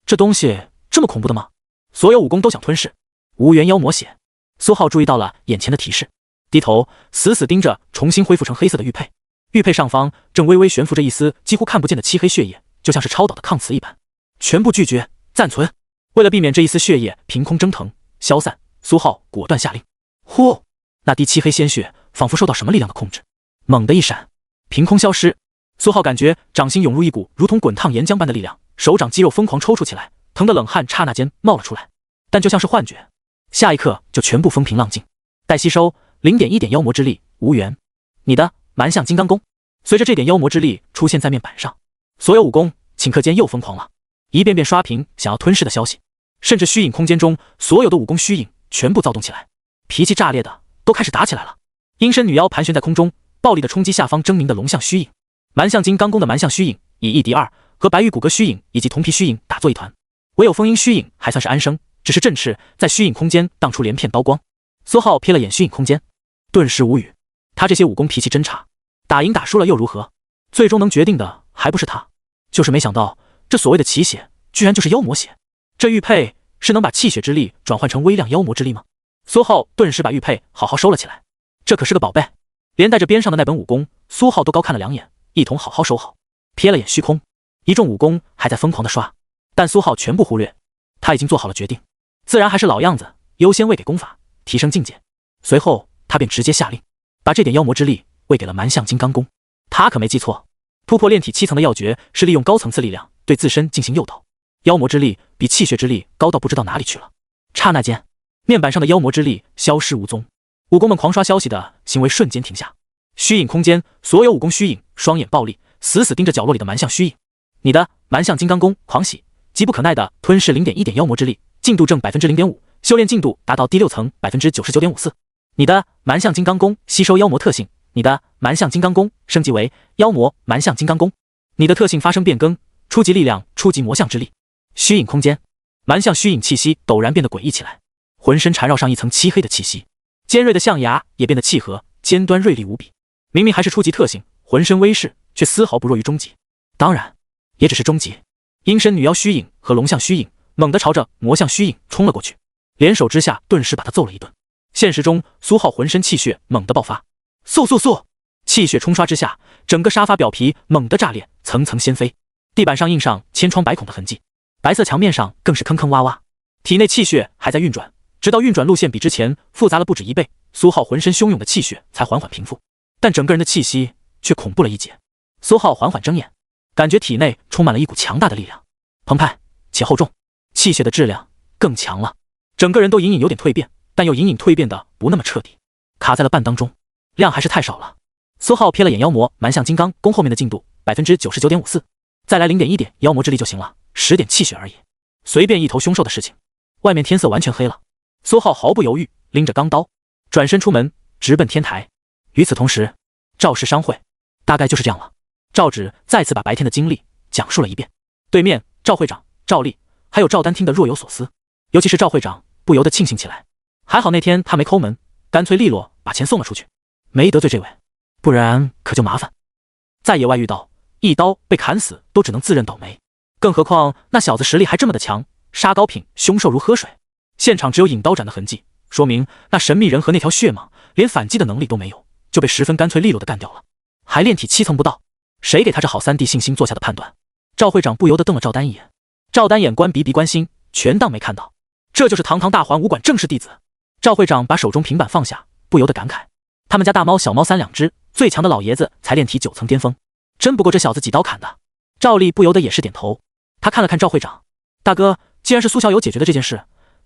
这东西这么恐怖的吗？所有武功都想吞噬无元妖魔血。苏浩注意到了眼前的提示，低头死死盯着重新恢复成黑色的玉佩，玉佩上方正微微悬浮着一丝几乎看不见的漆黑血液，就像是超导的抗磁一般。全部拒绝，暂存。为了避免这一丝血液凭空蒸腾消散，苏浩果断下令。呼，那滴漆黑鲜血仿佛受到什么力量的控制，猛地一闪，凭空消失。苏浩感觉掌心涌入一股如同滚烫岩浆般的力量，手掌肌肉疯狂抽搐起来，疼得冷汗刹那间冒了出来，但就像是幻觉，下一刻就全部风平浪静。待吸收 0.1 点妖魔之力，无缘。你的蛮象金刚功。随着这点妖魔之力出现在面板上，所有武功顷刻间又疯狂了，一遍遍刷屏想要吞噬的消息，甚至虚影空间中所有的武功虚影全部躁动起来，脾气炸裂的都开始打起来了。阴身女妖盘旋在空中，暴力的冲击下方狰狞的龙象虚影。蛮象金刚功的蛮象虚影以1敌2，和白玉骨骼虚影以及铜皮虚影打作一团，唯有风鹰虚影还算是安生，只是振翅在虚影空间荡出连片刀光。苏浩瞥了眼虚影空间，顿时无语。他这些武功脾气真差，打赢打输了又如何？最终能决定的还不是他。就是没想到这所谓的奇血居然就是妖魔血。这玉佩是能把气血之力转换成微量妖魔之力吗？苏浩顿时把玉佩好好收了起来，这可是个宝贝，连带着边上的那本武功苏浩都高看了2眼，一同好好收好。瞥了眼虚空，一众武功还在疯狂的刷，但苏浩全部忽略，他已经做好了决定，自然还是老样子，优先喂给功法，提升境界。随后他便直接下令，把这点妖魔之力喂给了蛮象金刚功。他可没记错，突破炼体7层的要诀是利用高层次力量对自身进行诱导，妖魔之力比气血之力高到不知道哪里去了。刹那间，面板上的妖魔之力消失无踪，武功们狂刷消息的行为瞬间停下。虚影空间所有武功虚影双眼暴力，死死盯着角落里的蛮象虚影。你的蛮象金刚功狂喜，急不可耐的吞噬 0.1 点妖魔之力，进度正 0.5%， 修炼进度达到第6层 99.54%。你的蛮象金刚功吸收妖魔特性，你的蛮象金刚功升级为妖魔蛮象金刚功，你的特性发生变更，初级力量初级魔象之力。虚影空间，蛮象虚影气息陡然变得诡异起来，浑身缠绕上一层漆黑的气息，尖锐的象牙也变得契合，尖端锐利无比。明明还是初级特性，浑身威势却丝毫不弱于中级，当然也只是中级。阴身女妖虚影和龙象虚影猛地朝着魔象虚影冲了过去，联手之下顿时把他揍了一顿。现实中苏浩浑身气血猛地爆发，嗖嗖嗖，气血冲刷之下，整个沙发表皮猛地炸裂，层层掀飞，地板上印上千疮百孔的痕迹，白色墙面上更是坑坑洼洼。体内气血还在运转，直到运转路线比之前复杂了不止1倍，苏浩浑身汹涌的气血才缓缓平复，但整个人的气息却恐怖了一截。苏浩缓缓睁眼，感觉体内充满了一股强大的力量，澎湃且厚重，气血的质量更强了，整个人都隐隐有点蜕变，但又隐隐蜕变的不那么彻底，卡在了半当中，量还是太少了。苏浩瞥了眼妖魔蛮象金刚功后面的进度 99.54%， 再来 0.1 点妖魔之力就行了，10点气血而已，随便一头凶兽的事情。外面天色完全黑了，苏浩毫不犹豫拎着钢刀转身出门，直奔天台。与此同时，赵氏商会大概就是这样了。赵芷再次把白天的经历讲述了一遍，对面赵会长、赵丽还有赵丹听得若有所思，尤其是赵会长不由得庆幸起来，还好那天他没抠门，干脆利落把钱送了出去，没得罪这位，不然可就麻烦。在野外遇到一刀被砍死都只能自认倒霉，更何况那小子实力还这么的强，杀高品凶兽如喝水，现场只有引刀斩的痕迹，说明那神秘人和那条血蟒连反击的能力都没有，就被十分干脆利落的干掉了，还炼体7层不到，谁给他这好3D 信心做下的判断？赵会长不由得瞪了赵丹一眼，赵丹眼观鼻鼻观心，全当没看到，这就是堂堂大环武馆正式弟子。赵会长把手中平板放下，不由得感慨，他们家大猫小猫3两只，最强的老爷子才炼体9层巅峰，真不过这小子几刀砍的。赵丽不由得也是点头，他看了看赵会长，大哥，既然是苏小友解决的这件事，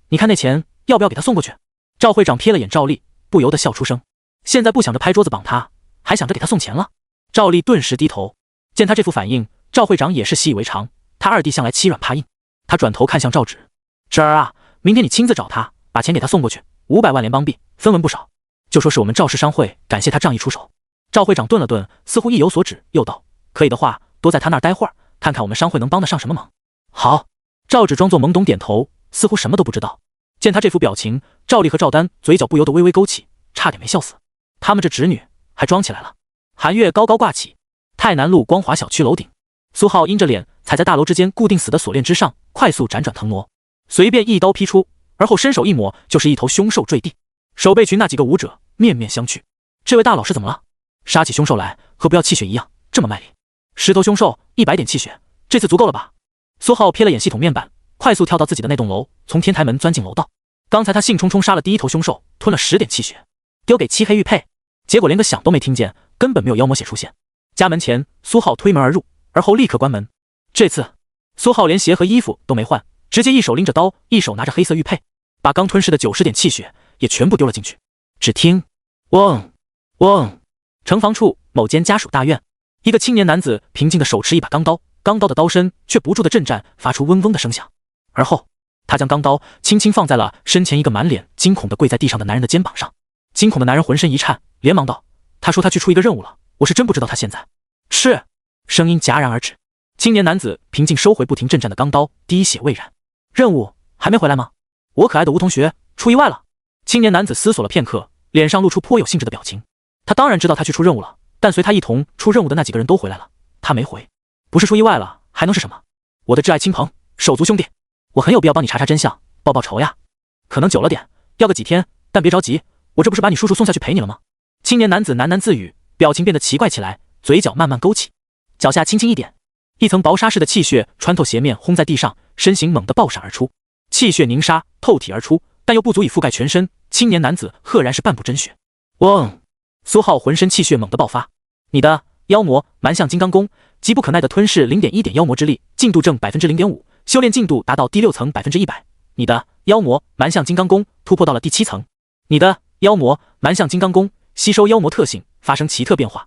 你看那钱要不要给他送过去？赵会长瞥了眼赵丽，不由得笑出声，现在不想着拍桌子绑他，还想着给他送钱了。赵丽顿时低头，见他这副反应，赵会长也是习以为常，他二弟向来欺软怕硬。他转头看向赵芷，芷儿啊，明天你亲自找他，把钱给他送过去，500万联邦币，分文不少，就说是我们赵氏商会感谢他仗义出手。赵会长顿了顿，似乎意有所指，又道，可以的话多在他那儿待会儿，看看我们商会能帮得上什么忙。好。赵芷装作懵懂点头，似乎什么都不知道。见他这副表情，赵丽和赵丹嘴角不由得微微勾起，差点没笑死。他们这侄女还装起来了。寒月高高挂起，泰南路光华小区楼顶，苏浩阴着脸踩在大楼之间固定死的锁链之上，快速辗转腾挪，随便一刀劈出，而后伸手一抹，就是一头凶兽坠地。守备群那几个武者面面相觑，这位大佬是怎么了？杀起凶兽来和不要气血一样这么卖力。石头凶兽100点气血，这次足够了吧？苏浩瞥了眼系统面板，快速跳到自己的那栋楼，从天台门钻进楼道。刚才他兴冲冲杀了第一头凶兽，吞了10点气血，丢给漆黑玉佩，结果连个响都没听见，根本没有妖魔血出现。家门前，苏浩推门而入，而后立刻关门。这次苏浩连鞋和衣服都没换，直接一手拎着刀，一手拿着黑色玉佩，把刚吞噬的90点气血也全部丢了进去。只听嗡嗡，城防处某间家属大院，一个青年男子平静地手持一把钢刀，钢刀的刀身却不住地震颤，发出嗡嗡的声响。而后他将钢刀轻轻放在了身前一个满脸惊恐地跪在地上的男人的肩膀上。惊恐的男人浑身一颤，连忙道：“他说他去出一个任务了，我是真不知道他现在。”是，声音戛然而止。青年男子平静收回不停震颤的钢刀，滴血未染。任务还没回来吗？我可爱的吴同学出意外了。青年男子思索了片刻，脸上露出颇有兴致的表情。他当然知道他去出任务了，但随他一同出任务的那几个人都回来了，他没回。不是出意外了，还能是什么？我的挚爱亲朋，手足兄弟，我很有必要帮你查查真相，报报仇呀。可能久了点，要个几天，但别着急，我这不是把你叔叔送下去陪你了吗？青年男子喃喃自语，表情变得奇怪起来，嘴角慢慢勾起，脚下轻轻一点，一层薄纱似的气血穿透鞋面轰在地上，身形猛地爆闪而出，气血凝沙透体而出，但又不足以覆盖全身。青年男子赫然是半步真血。嗡！苏浩浑身气血猛地爆发。你的妖魔蛮象金刚功，急不可耐地吞噬 0.1 点妖魔之力，进度正 0.5%， 修炼进度达到第6层 100%。你的妖魔蛮象金刚功突破到了第7层。你的妖魔蛮象金刚功吸收妖魔特性，发生奇特变化。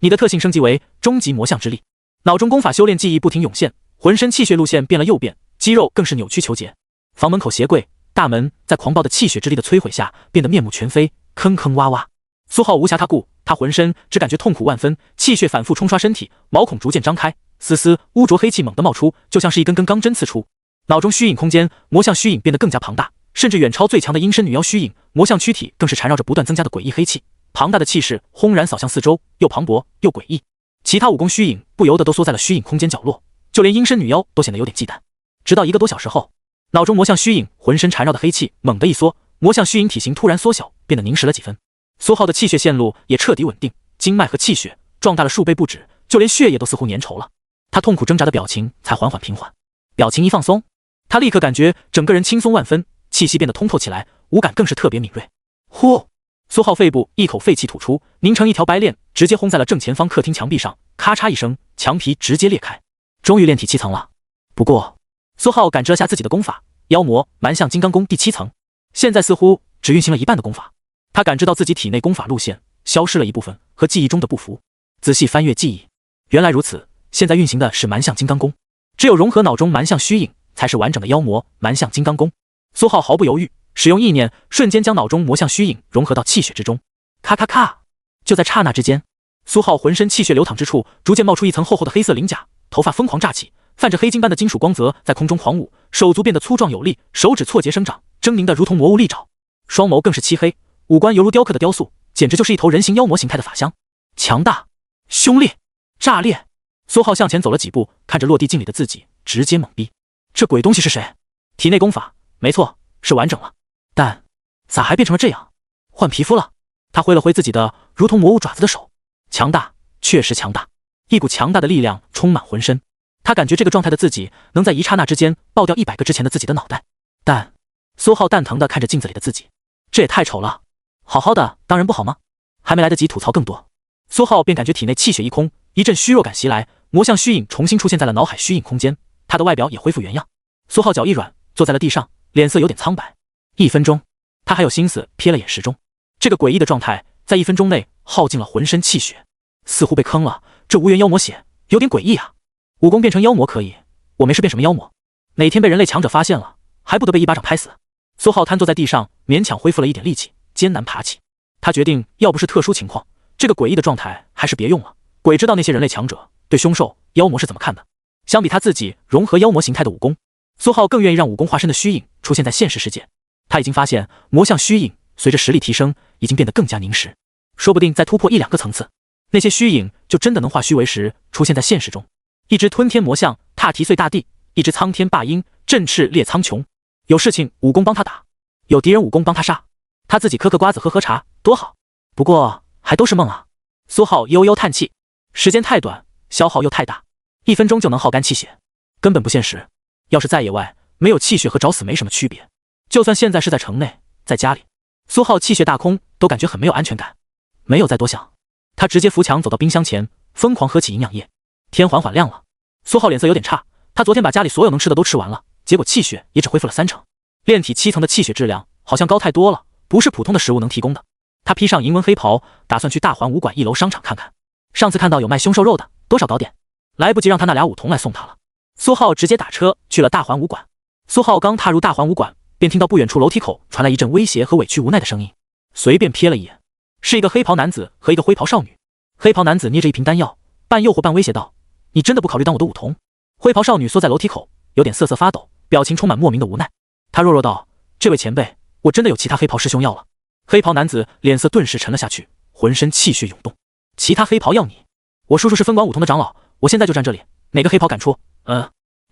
你的特性升级为终极魔象之力。脑中功法修炼记忆不停涌现，浑身气血路线变了又变，肌肉更是扭曲求结。房门口鞋柜大门在狂暴的气血之力的摧毁下变得面目全非，坑坑洼洼。苏浩无暇他顾，他浑身只感觉痛苦万分，气血反复冲刷身体，毛孔逐渐张开，丝丝污浊黑气猛地冒出，就像是一根根钢针刺出。脑中虚影空间魔象虚影变得更加庞大，甚至远超最强的阴身女妖虚影。魔象躯体更是缠绕着不断增加的诡异黑气，庞大的气势轰然扫向四周，又磅礴又诡异。其他武功虚影不由得都缩在了虚影空间角落，就连阴身女妖都显得有点忌惮。直到1个多小时后，脑中魔象虚影浑身缠绕的黑气猛地一缩，魔象虚影体型突然缩小，变得凝实了几分。苏浩的气血线路也彻底稳定，经脉和气血壮大了数倍不止，就连血液都似乎粘稠了。他痛苦挣扎的表情才缓缓平缓，表情一放松，他立刻感觉整个人轻松万分，气息变得通透起来，五感更是特别敏锐。呼！苏浩肺部一口废气吐出，凝成一条白链，直接轰在了正前方客厅墙壁上，咔嚓一声，墙皮直接裂开。终于炼体7层了。不过，苏浩感知了下自己的功法，妖魔蛮象金刚功第7层，现在似乎只运行了一半的功法。他感知到自己体内功法路线消失了一部分，和记忆中的不符。仔细翻阅记忆，原来如此，现在运行的是蛮象金刚功，只有融合脑中蛮象虚影，才是完整的妖魔蛮象金刚功。苏浩毫不犹豫，使用意念，瞬间将脑中魔象虚影融合到气血之中。咔咔咔！就在刹那之间，苏浩浑身气血流淌之处，逐渐冒出一层厚厚的黑色鳞甲，头发疯狂炸起，泛着黑金般的金属光泽在空中狂舞，手足变得粗壮有力，手指错节生长，狰狞的如同魔物利爪，双眸更是漆黑，五官犹如雕刻的雕塑，简直就是一头人形妖魔形态的法相。强大、凶厉、炸裂！苏浩向前走了几步，看着落地镜里的自己，直接懵逼。这鬼东西是谁？体内功法没错，是完整了，但咋还变成了这样？换皮肤了？他挥了挥自己的如同魔物爪子的手，强大，确实强大，一股强大的力量充满浑身。他感觉这个状态的自己能在一刹那之间爆掉100个之前的自己的脑袋。但苏浩蛋疼地看着镜子里的自己，这也太丑了，好好的当然不好吗？还没来得及吐槽更多，苏浩便感觉体内气血一空，一阵虚弱感袭来，魔象虚影重新出现在了脑海虚影空间，他的外表也恢复原样。苏浩脚一软，坐在了地上，脸色有点苍白。1分钟，他还有心思瞥了眼时钟，这个诡异的状态在1分钟内耗尽了浑身气血，似乎被坑了。这无缘妖魔血有点诡异啊！武功变成妖魔可以，我没事变什么妖魔？哪天被人类强者发现了，还不得被一巴掌拍死？苏浩瘫坐在地上，勉强恢复了一点力气，艰难爬起。他决定，要不是特殊情况，这个诡异的状态还是别用了。鬼知道那些人类强者对凶兽、妖魔是怎么看的。相比他自己融合妖魔形态的武功，苏浩更愿意让武功化身的虚影出现在现实世界。他已经发现，魔象虚影随着实力提升，已经变得更加凝实，说不定再突破1-2个层次，那些虚影就真的能化虚为实，出现在现实中。一只吞天魔象踏蹄碎大地，一只苍天霸鹰振翅裂苍穹。有事情武功帮他打，有敌人武功帮他杀，他自己嗑嗑瓜子喝喝茶多好。不过还都是梦啊。苏浩悠悠叹气，时间太短，消耗又太大，1分钟就能耗干气血，根本不现实。要是在野外，没有气血和找死没什么区别。就算现在是在城内，在家里，苏浩气血大空，都感觉很没有安全感。没有再多想，他直接扶墙走到冰箱前，疯狂喝起营养液。天缓缓亮了，苏浩脸色有点差，他昨天把家里所有能吃的都吃完了，结果气血也只恢复了3成。炼体7层的气血质量好像高太多了，不是普通的食物能提供的。他披上银纹黑袍，打算去大环武馆1楼商场看看。上次看到有卖凶兽肉的，多少搞点。来不及让他那俩武童来送他了，苏浩直接打车去了大环武馆。苏浩刚踏入大环武馆，便听到不远处楼梯口传来一阵威胁和委屈无奈的声音。随便瞥了一眼，是一个黑袍男子和一个灰袍少女。黑袍男子捏着一瓶丹药，半诱惑半威胁道：“你真的不考虑当我的武童？”灰袍少女缩在楼梯口，有点瑟瑟发抖，表情充满莫名的无奈。她弱弱道：“这位前辈，我真的有其他黑袍师兄要了。”黑袍男子脸色顿时沉了下去，浑身气血涌动。其他黑袍要你？我叔叔是分管武童的长老，我现在就站这里，哪个黑袍敢出？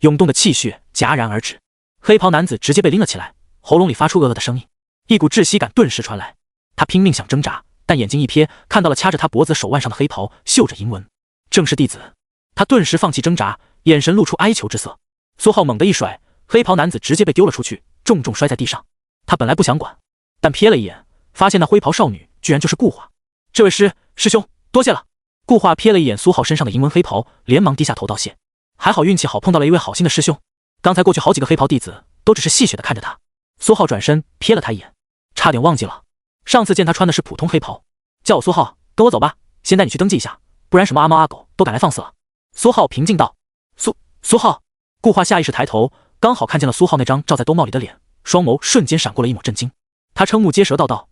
涌动的气血戛然而止，黑袍男子直接被拎了起来，喉咙里发出的声音，一股窒息感顿时传来。他拼命想挣扎，但眼睛一瞥，看到了掐着他脖子手腕上的黑袍，绣着银纹，正是弟子。他顿时放弃挣扎，眼神露出哀求之色。苏浩猛地一甩，黑袍男子直接被丢了出去，重重摔在地上。他本来不想管，但瞥了一眼，发现那灰袍少女居然就是顾化。这位师兄，多谢了。顾化瞥了一眼苏浩身上的银纹黑袍，连忙低下头道谢。还好运气好，碰到了一位好心的师兄。刚才过去好几个黑袍弟子都只是戏谑的看着他。苏浩转身瞥了他一眼，差点忘记了，上次见他穿的是普通黑袍。叫我苏浩，跟我走吧，先带你去登记一下，不然什么阿猫阿狗都敢来放肆了。苏浩平静道。苏浩。顾化下意识抬头，刚好看见了苏浩那张罩在兜帽里的脸，双眸瞬间闪过了一抹震惊。他瞠目结舌道：“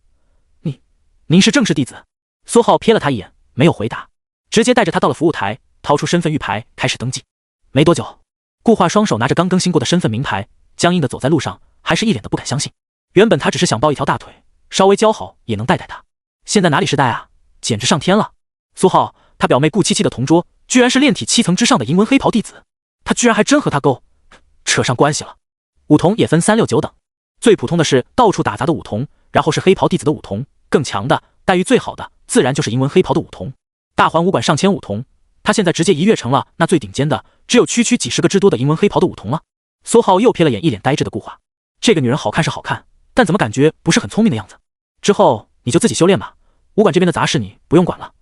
您是正式弟子？”苏浩瞥了他一眼，没有回答，直接带着他到了服务台，掏出身份玉牌开始登记。没多久，顾化双手拿着刚更新过的身份名牌，僵硬的走在路上，还是一脸的不敢相信。原本他只是想抱一条大腿，稍微姣好也能带他，现在哪里是带啊，简直上天了。苏浩，他表妹顾七七的同桌，居然是炼体7层之上的银纹黑袍弟子，他居然还真和他勾扯上关系了。武童也分3、6、9等，最普通的是到处打杂的武童，然后是黑袍弟子的武童，更强的待遇最好的自然就是银纹黑袍的武童。大环武馆上千武童，他现在直接一跃成了那最顶尖的，只有区几十个之多的银纹黑袍的武童了。苏浩又瞥了眼一脸呆滞的顾化，这个女人好看是好看，但怎么感觉不是很聪明的样子。之后你就自己修炼吧，武馆这边的杂事你不用管了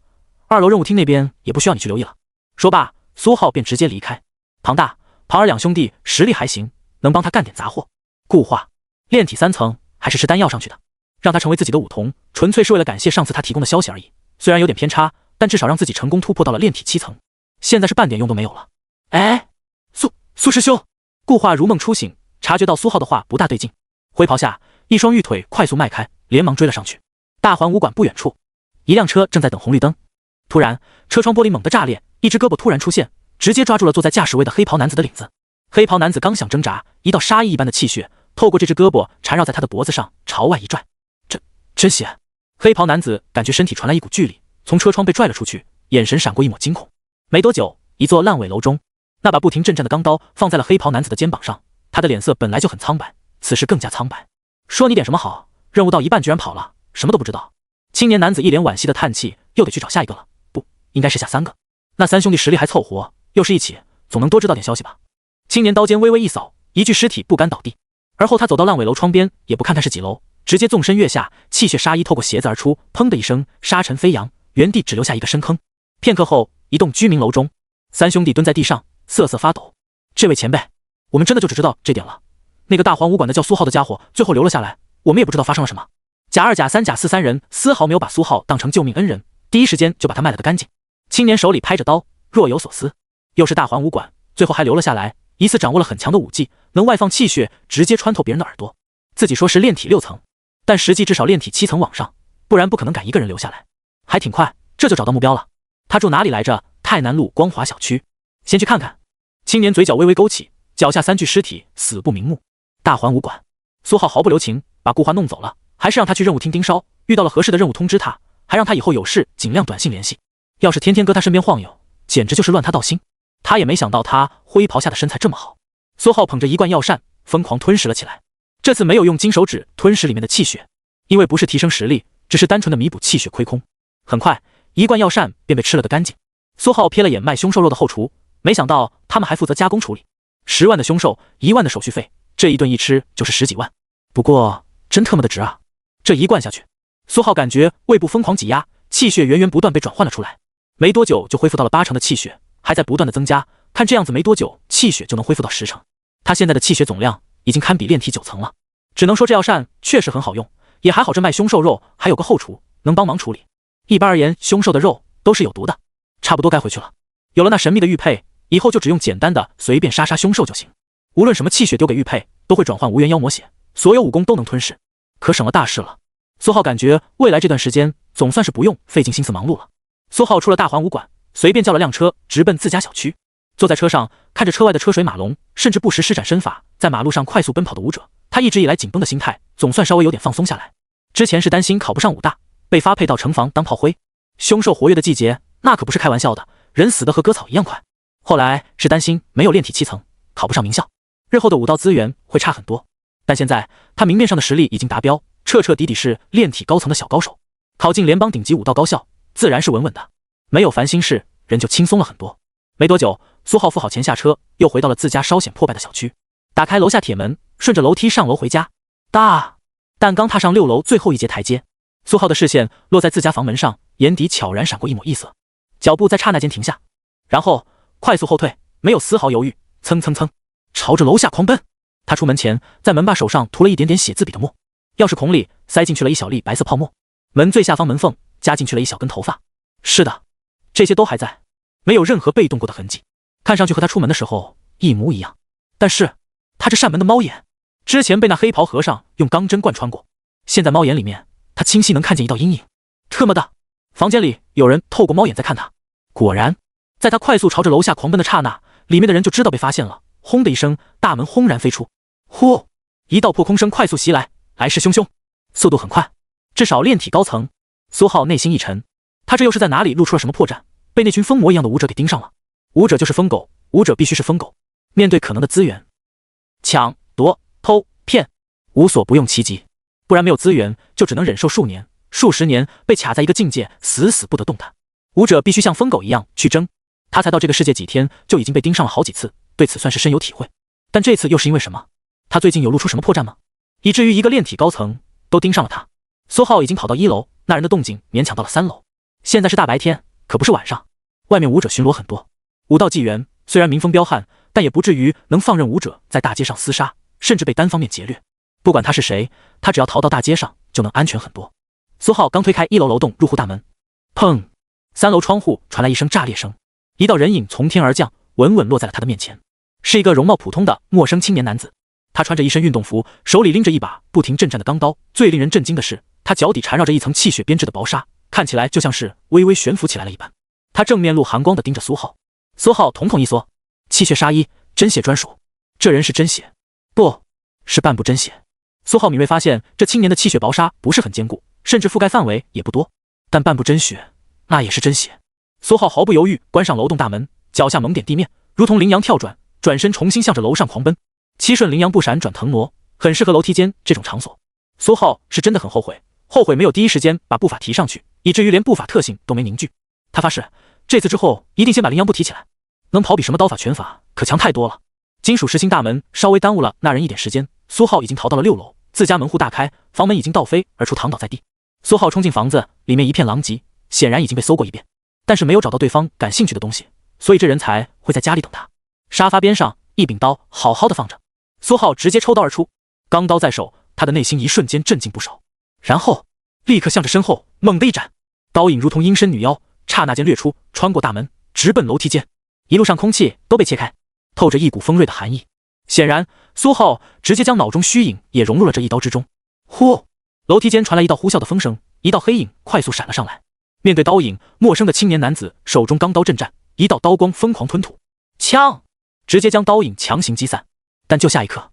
，2楼任务厅那边也不需要你去留意了。说罢，苏浩便直接离开。庞大、庞儿两兄弟实力还行，能帮他干点杂货。顾化炼体3层，还是吃丹药上去的，让他成为自己的武童，纯粹是为了感谢上次他提供的消息而已。虽然有点偏差，但至少让自己成功突破到了炼体7层。现在是半点用都没有了。哎，苏师兄！顾化如梦初醒，察觉到苏浩的话不大对劲，灰袍下一双玉腿快速迈开，连忙追了上去。大环武馆不远处，一辆车正在等红绿灯。突然，车窗玻璃猛地炸裂，一只胳膊突然出现，直接抓住了坐在驾驶位的黑袍男子的领子。黑袍男子刚想挣扎，一道杀意一般的气血透过这只胳膊缠绕在他的脖子上，朝外一拽。真血！黑袍男子感觉身体传来一股巨力，从车窗被拽了出去，眼神闪过一抹惊恐。没多久，一座烂尾楼中，那把不停震颤的钢刀放在了黑袍男子的肩膀上，他的脸色本来就很苍白，此时更加苍白。说你点什么好？任务到一半居然跑了，什么都不知道。青年男子一脸惋惜的叹气，又得去找下一个了，不，应该是下3个。那3兄弟实力还凑合，又是一起，总能多知道点消息吧。青年刀尖微微一扫，一具尸体不甘倒地。而后他走到烂尾楼窗边，也不看看是几楼，直接纵身跃下，气血杀意透过鞋子而出，砰的一声，沙尘飞扬，原地只留下一个深坑。片刻后，一栋居民楼中，3兄弟蹲在地上，瑟瑟发抖。这位前辈，我们真的就只知道这点了。那个大黄武馆的叫苏浩的家伙，最后留了下来，我们也不知道发生了什么。甲2、甲3、甲4三人丝毫没有把苏浩当成救命恩人，第一时间就把他卖了个干净。青年手里拍着刀，若有所思。又是大环武馆，最后还留了下来，疑似掌握了很强的武技，能外放气血，直接穿透别人的耳朵。自己说是炼体6层，但实际至少炼体7层往上，不然不可能敢一个人留下来。还挺快，这就找到目标了。他住哪里来着？泰南路光华小区。先去看看。青年嘴角微微勾起，脚下3具尸体死不瞑目。大环武馆，苏浩毫不留情，把顾华弄走了，还是让他去任务厅盯梢，遇到了合适的任务通知他，还让他以后有事尽量短信联系。要是天天搁他身边晃悠，简直就是乱他道心。他也没想到他灰袍下的身材这么好。苏浩捧着一罐药膳，疯狂吞食了起来。这次没有用金手指吞噬里面的气血，因为不是提升实力，只是单纯的弥补气血亏空。很快，一罐药膳便被吃了个干净。苏浩瞥了眼卖凶兽肉的后厨，没想到他们还负责加工处理。10万的凶兽，1万的手续费，这一顿一吃就是10几万。不过真特么的值啊！这一灌下去，苏浩感觉胃部疯狂挤压，气血源源不断被转换了出来，没多久就恢复到了80%的气血，还在不断的增加。看这样子，没多久气血就能恢复到10%。他现在的气血总量已经堪比炼体9层了，只能说这药膳确实很好用，也还好这卖凶兽肉还有个后厨能帮忙处理。一般而言，凶兽的肉都是有毒的，差不多该回去了。有了那神秘的玉佩，以后就只用简单的随便杀凶兽就行。无论什么气血丢给玉佩，都会转换无源妖魔血，所有武功都能吞噬，可省了大事了。苏浩感觉未来这段时间总算是不用费尽心思忙碌了。苏浩出了大环武馆，随便叫了辆车，直奔自家小区。坐在车上，看着车外的车水马龙，甚至不时施展身法，在马路上快速奔跑的武者，他一直以来紧绷的心态总算稍微有点放松下来。之前是担心考不上武大，被发配到城防当炮灰，凶兽活跃的季节那可不是开玩笑的，人死的和割草一样快。后来是担心没有炼体7层，考不上名校，日后的武道资源会差很多。但现在他明面上的实力已经达标，彻彻底底是炼体高层的小高手，考进联邦顶级武道高校，自然是稳稳的，没有烦心事，人就轻松了很多。没多久，苏浩付好钱下车，又回到了自家稍显破败的小区，打开楼下铁门，顺着楼梯上楼回家。但刚踏上6楼最后一节台阶，苏浩的视线落在自家房门上，眼底悄然闪过一抹异色，脚步在刹那间停下，然后快速后退，没有丝毫犹豫，蹭蹭蹭朝着楼下狂奔。他出门前在门把手上涂了一点点写字笔的墨，钥匙孔里塞进去了一小粒白色泡沫，门最下方门缝加进去了一小根头发。是的，这些都还在，没有任何被动过的痕迹，看上去和他出门的时候一模一样。但是他这扇门的猫眼之前被那黑袍和尚用钢针贯穿过，现在猫眼里面他清晰能看见一道阴影。特么的，房间里有人透过猫眼在看他。果然在他快速朝着楼下狂奔的刹那，里面的人就知道被发现了，轰的一声，大门轰然飞出。呼，一道破空声快速袭来，来势汹汹，速度很快，至少炼体高层。苏浩内心一沉，他这又是在哪里露出了什么破绽，被那群疯魔一样的武者给盯上了。武者就是疯狗，武者必须是疯狗，面对可能的资源，抢夺偷骗无所不用其极，不然没有资源就只能忍受数年数十年被卡在一个境界，死死不得动弹。武者必须像疯狗一样去争。他才到这个世界几天，就已经被盯上了好几次，对此算是深有体会。但这次又是因为什么？他最近有露出什么破绽吗？以至于一个炼体高层都盯上了他。苏浩已经跑到1楼，那人的动静勉强到了3楼。现在是大白天，可不是晚上，外面武者巡逻很多。武道纪元虽然民风彪悍，但也不至于能放任武者在大街上厮杀，甚至被单方面劫掠。不管他是谁，他只要逃到大街上就能安全很多。苏浩刚推开1楼楼栋入户大门，砰，3楼窗户传来一声炸裂声，一道人影从天而降，稳稳落在了他的面前。是一个容貌普通的陌生青年男子，他穿着一身运动服，手里拎着一把不停震颤的钢刀。最令人震惊的是，他脚底缠绕着一层气血编织的薄纱，看起来就像是微微悬浮起来了一般。他正面露寒光地盯着苏浩，苏浩瞳孔一缩，气血纱衣，真血专属。这人是真血，不是半步真血。苏浩敏锐发现，这青年的气血薄纱不是很坚固，甚至覆盖范围也不多，但半步真血，那也是真血。苏浩毫不犹豫关上楼栋大门，脚下猛点地面，如同羚羊跳转，转身重新向着楼上狂奔。7顺羚羊步闪转腾挪，很适合楼梯间这种场所。苏浩是真的很后悔，后悔没有第一时间把步法提上去，以至于连步法特性都没凝聚。他发誓，这次之后一定先把羚羊步提起来，能跑比什么刀法拳法可强太多了。金属实心大门稍微耽误了那人一点时间，苏浩已经逃到了6楼，自家门户大开，房门已经倒飞而出，躺倒在地。苏浩冲进房子，里面一片狼藉，显然已经被搜过一遍，但是没有找到对方感兴趣的东西，所以这人才会在家里等他。沙发边上一柄刀好好的放着，苏浩直接抽刀而出，钢刀在手，他的内心一瞬间镇静不少，然后立刻向着身后猛地一斩，刀影如同阴身女妖，刹那间掠出，穿过大门，直奔楼梯间。一路上空气都被切开，透着一股锋锐的寒意。显然苏浩直接将脑中虚影也融入了这一刀之中。呼，楼梯间传来一道呼啸的风声，一道黑影快速闪了上来。面对刀影，陌生的青年男子手中钢刀震颤，一道刀光疯狂吞吐，枪直接将刀影强行击散。但就下一刻，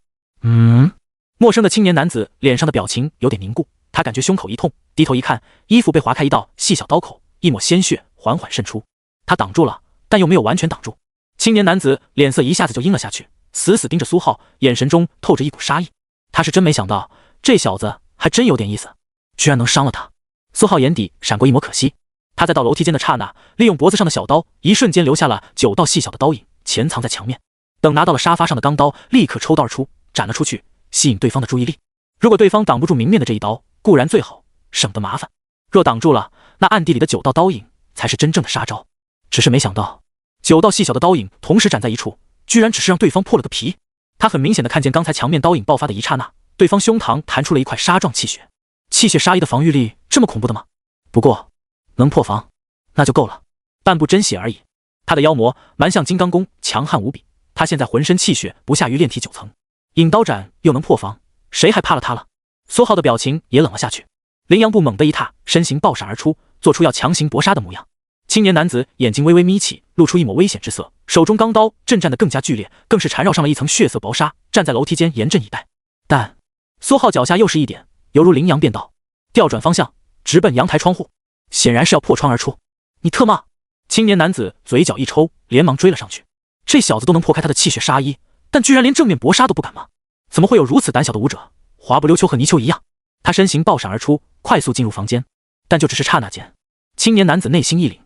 陌生的青年男子脸上的表情有点凝固，他感觉胸口一痛，低头一看，衣服被划开一道细小刀口，一抹鲜血缓缓渗出。他挡住了，但又没有完全挡住。青年男子脸色一下子就阴了下去，死死盯着苏浩，眼神中透着一股杀意。他是真没想到，这小子还真有点意思，居然能伤了他。苏浩眼底闪过一抹可惜，他在到楼梯间的刹那，利用脖子上的小刀，一瞬间留下了9道细小的刀影，潜藏在墙面。等拿到了沙发上的钢刀，立刻抽刀而出，斩了出去，吸引对方的注意力。如果对方挡不住明面的这一刀，固然最好，省得麻烦；若挡住了，那暗地里的9道刀影才是真正的杀招。只是没想到，9道细小的刀影同时斩在一处，居然只是让对方破了个皮。他很明显的看见刚才墙面刀影爆发的一刹那，对方胸膛弹出了一块纱状气血。气血杀医的防御力这么恐怖的吗？不过能破防那就够了，半步真血而已。他的妖魔蛮象金刚功强悍无比，他现在浑身气血不下于炼体9层，引刀斩又能破防，谁还怕了他了？苏浩的表情也冷了下去，羚羊步猛地一踏，身形爆闪而出，做出要强行搏杀的模样。青年男子眼睛微微眯起，露出一抹危险之色，手中钢刀震战得更加剧烈，更是缠绕上了一层血色薄纱，站在楼梯间严阵以待。但苏浩脚下又是一点，犹如羚羊变道，调转方向，直奔阳台窗户，显然是要破窗而出。你特么！青年男子嘴角一抽，连忙追了上去。这小子都能破开他的气血杀医，但居然连正面搏杀都不敢吗？怎么会有如此胆小的武者？滑不溜秋和泥鳅一样。他身形爆闪而出，快速进入房间，但就只是刹那间，青年男子内心一凛，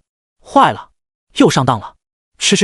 坏了，又上当了！吃，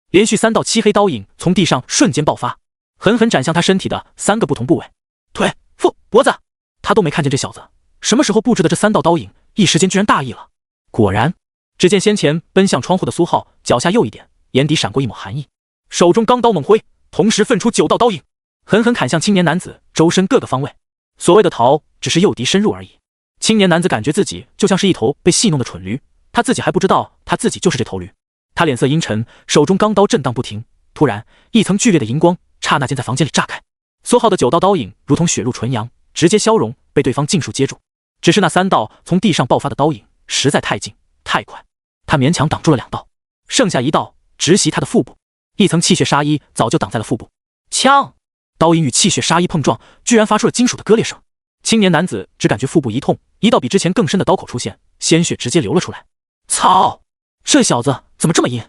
连续3道漆黑刀影从地上瞬间爆发，狠狠斩向他身体的3个不同部位，腿、腹、脖子。他都没看见这小子什么时候布置的这3道刀影，一时间居然大意了。果然，只见先前奔向窗户的苏浩脚下又一点，眼底闪过一抹寒意，手中钢刀猛挥，同时奋出9道刀影，狠狠砍向青年男子周身各个方位。所谓的逃，只是诱敌深入而已。青年男子感觉自己就像是一头被戏弄的蠢驴，他自己还不知道他自己就是这头驴。他脸色阴沉，手中钢刀震荡不停。突然，一层剧烈的荧光刹那间在房间里炸开，苏浩的9道刀影如同血入纯阳，直接消融，被对方尽数接住。只是那3道从地上爆发的刀影实在太近太快，他勉强挡住了2道，剩下1道直袭他的腹部，一层气血杀医早就挡在了腹部。枪！刀影与气血杀医碰撞，居然发出了金属的割裂声。青年男子只感觉腹部一痛，一道比之前更深的刀口出现，鲜血直接流了出来。操！这小子怎么这么阴？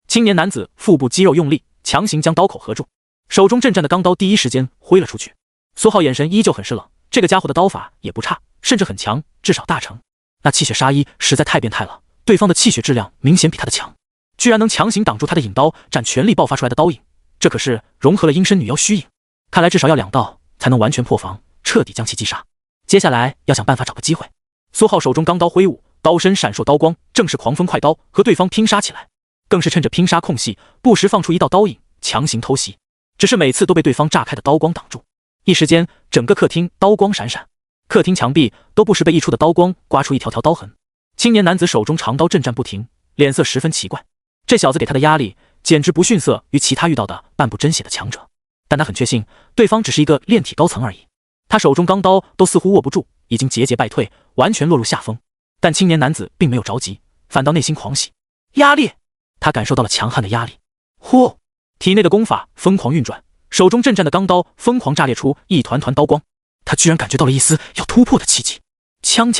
青年男子腹部肌肉用力，强行将刀口合住，手中震颤的钢刀第一时间挥了出去。苏浩眼神依旧很是冷，这个家伙的刀法也不差，甚至很强，至少大成。那气血杀医实在太变态了，对方的气血质量明显比他的强，居然能强行挡住他的引刀斩全力爆发出来的刀影，这可是融合了阴身女妖虚影。看来至少要2道才能完全破防，彻底将其击杀。接下来要想办法找个机会。苏浩手中钢刀挥舞，刀身闪烁刀光，正是狂风快刀，和对方拼杀起来。更是趁着拼杀空隙，不时放出1道刀影，强行偷袭。只是每次都被对方炸开的刀光挡住。一时间，整个客厅刀光闪闪，客厅墙壁都不时被溢出的刀光刮出一条条刀痕。青年男子手中长刀震战不停，脸色十分奇怪。这小子给他的压力简直不逊色于其他遇到的半步真血的强者。但他很确信，对方只是一个炼体高层而已。他手中钢刀都似乎握不住，已经节节败退，完全落入下风。但青年男子并没有着急，反倒内心狂喜。压力！他感受到了强悍的压力。呼！体内的功法疯狂运转，手中震战的钢刀疯狂炸裂出一团团刀光。他居然感觉到了一丝要突破的契机。枪！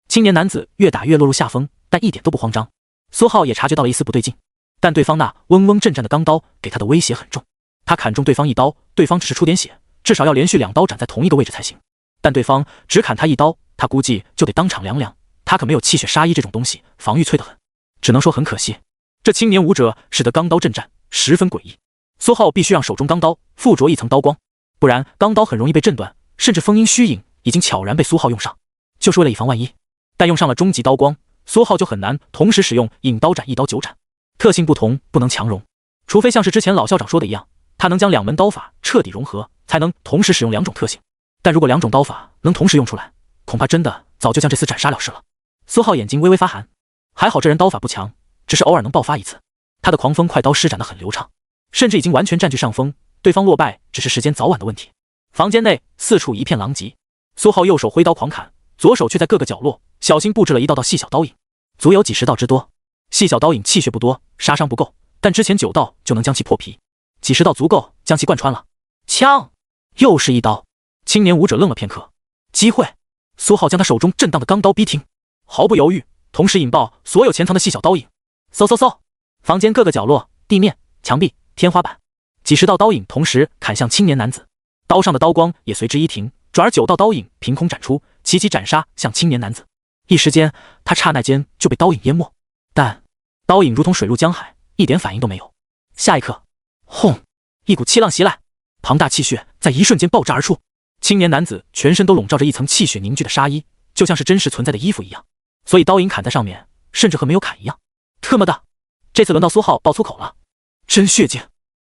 青年男子越打越落入下风，但一点都不慌张。苏浩也察觉到了一丝不对劲，但对方那嗡嗡震战的钢刀给他的威胁很重。他砍中对方1刀，对方只是出点血，至少要连续2刀斩在同一个位置才行。但对方只砍他1刀，他估计就得当场凉凉。他可没有气血杀医这种东西，防御脆得很。只能说很可惜，这青年武者使得钢刀震战十分诡异。苏浩必须让手中钢刀附着一层刀光，不然钢刀很容易被震断，甚至封印虚影已经悄然被苏浩用上，就是为了以防万一。但用上了终极刀光，苏浩就很难同时使用引刀斩、一刀九斩，特性不同，不能强融。除非像是之前老校长说的一样，他能将2门刀法彻底融合，才能同时使用2种特性。但如果2种刀法能同时用出来，恐怕真的早就将这厮斩杀了事了。苏浩眼睛微微发寒，还好这人刀法不强，只是偶尔能爆发一次。他的狂风快刀施展得很流畅，甚至已经完全占据上风，对方落败只是时间早晚的问题。房间内四处一片狼藉，苏浩右手挥刀狂砍，左手却在各个角落小心布置了一道道细小刀影，足有几10道之多。细小刀影气血不多，杀伤不够，但之前9道就能将其破皮，几10道足够将其贯穿了。枪！又是1刀。青年武者愣了片刻，机会！苏浩将他手中震荡的钢刀逼停，毫不犹豫，同时引爆所有潜藏的细小刀影。嗖！房间各个角落、地面、墙壁、天花板，几10道刀影同时砍向青年男子，刀上的刀光也随之一停，转而9道刀影凭空斩出，齐齐斩杀向青年男子。一时间他刹那间就被刀影淹没，但刀影如同水入江海，一点反应都没有。下一刻，轰！一股气浪袭来，庞大气血在一瞬间爆炸而出。青年男子全身都笼罩着一层气血凝聚的杀意，就像是真实存在的衣服一样，所以刀影砍在上面，甚至和没有砍一样。特么的，这次轮到苏浩爆粗口了，真血劲！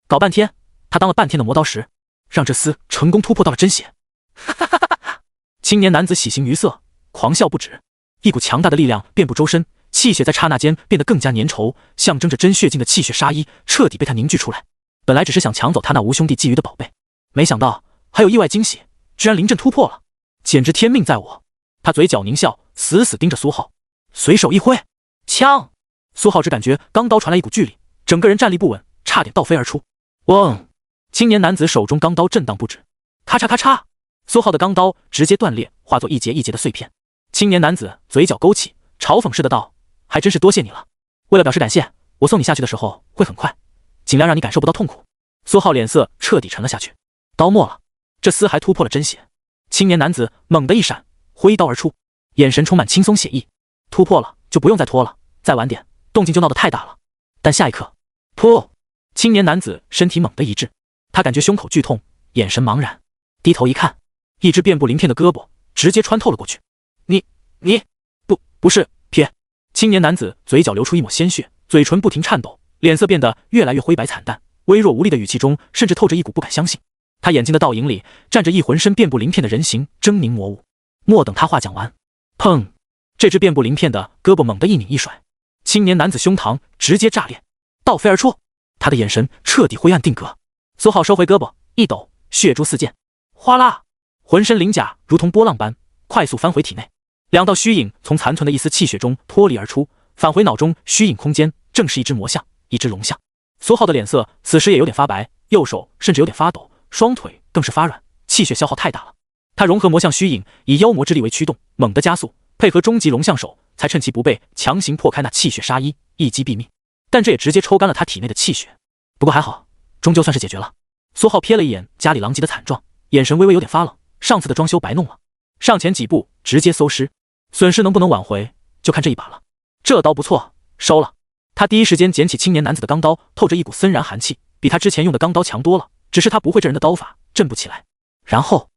搞半天，他当了半天的磨刀石，让这厮成功突破到了真血。哈哈哈哈哈！青年男子喜形于色，狂笑不止，一股强大的力量遍布周身，气血在刹那间变得更加粘稠，象征着真血劲的气血杀意彻底被他凝聚出来。本来只是想抢走他那吴兄弟觊觎的宝贝，没想到还有意外惊喜，居然临阵突破了，简直天命在我！他嘴角狞笑，死死盯着苏浩，随手一挥，枪！苏浩只感觉钢刀传来一股巨力，整个人站立不稳，差点倒飞而出。嗡！青年男子手中钢刀震荡不止，咔嚓咔嚓，苏浩的钢刀直接断裂，化作一节一节的碎片。青年男子嘴角勾起，嘲讽似的道：“还真是多谢你了。为了表示感谢，我送你下去的时候会很快，尽量让你感受不到痛苦。”苏浩脸色彻底沉了下去。刀没了，这厮还突破了真血。青年男子猛地一闪，挥刀而出，眼神充满轻松写意。突破了就不用再拖了，再晚点动静就闹得太大了。但下一刻，噗！青年男子身体猛地一滞，他感觉胸口剧痛，眼神茫然，低头一看，一只遍布鳞片的胳膊直接穿透了过去。你不是撇！青年男子嘴角流出一抹鲜血，嘴唇不停颤抖，脸色变得越来越灰白惨淡，微弱无力的语气中甚至透着一股不敢相信。他眼睛的倒影里站着一浑身遍布鳞片的人形狰狞魔物。莫等他话讲完，砰！这只遍布鳞片的胳膊猛地一拧一甩，青年男子胸膛直接炸裂，倒飞而出。他的眼神彻底灰暗定格。苏浩收回胳膊，一抖，血珠四溅，哗啦！浑身鳞甲如同波浪般快速翻回体内，两道虚影从残存的一丝气血中脱离而出，返回脑中虚影空间，正是一只魔像，一只龙像。苏浩的脸色此时也有点发白，右手甚至有点发抖，双腿更是发软，气血消耗太大了。他融合魔像虚影，以妖魔之力为驱动，猛地加速，配合终极龙象手，才趁其不备强行破开那气血杀衣，一击毙命。但这也直接抽干了他体内的气血。不过还好，终究算是解决了。苏浩瞥了一眼家里狼藉的惨状，眼神微微有点发冷，上次的装修白弄了，上前几步直接搜尸，损失能不能挽回就看这一把了。这刀不错，收了。他第一时间捡起青年男子的钢刀，透着一股森然寒气，比他之前用的钢刀强多了，只是他不会这人的刀法，震不起来。然后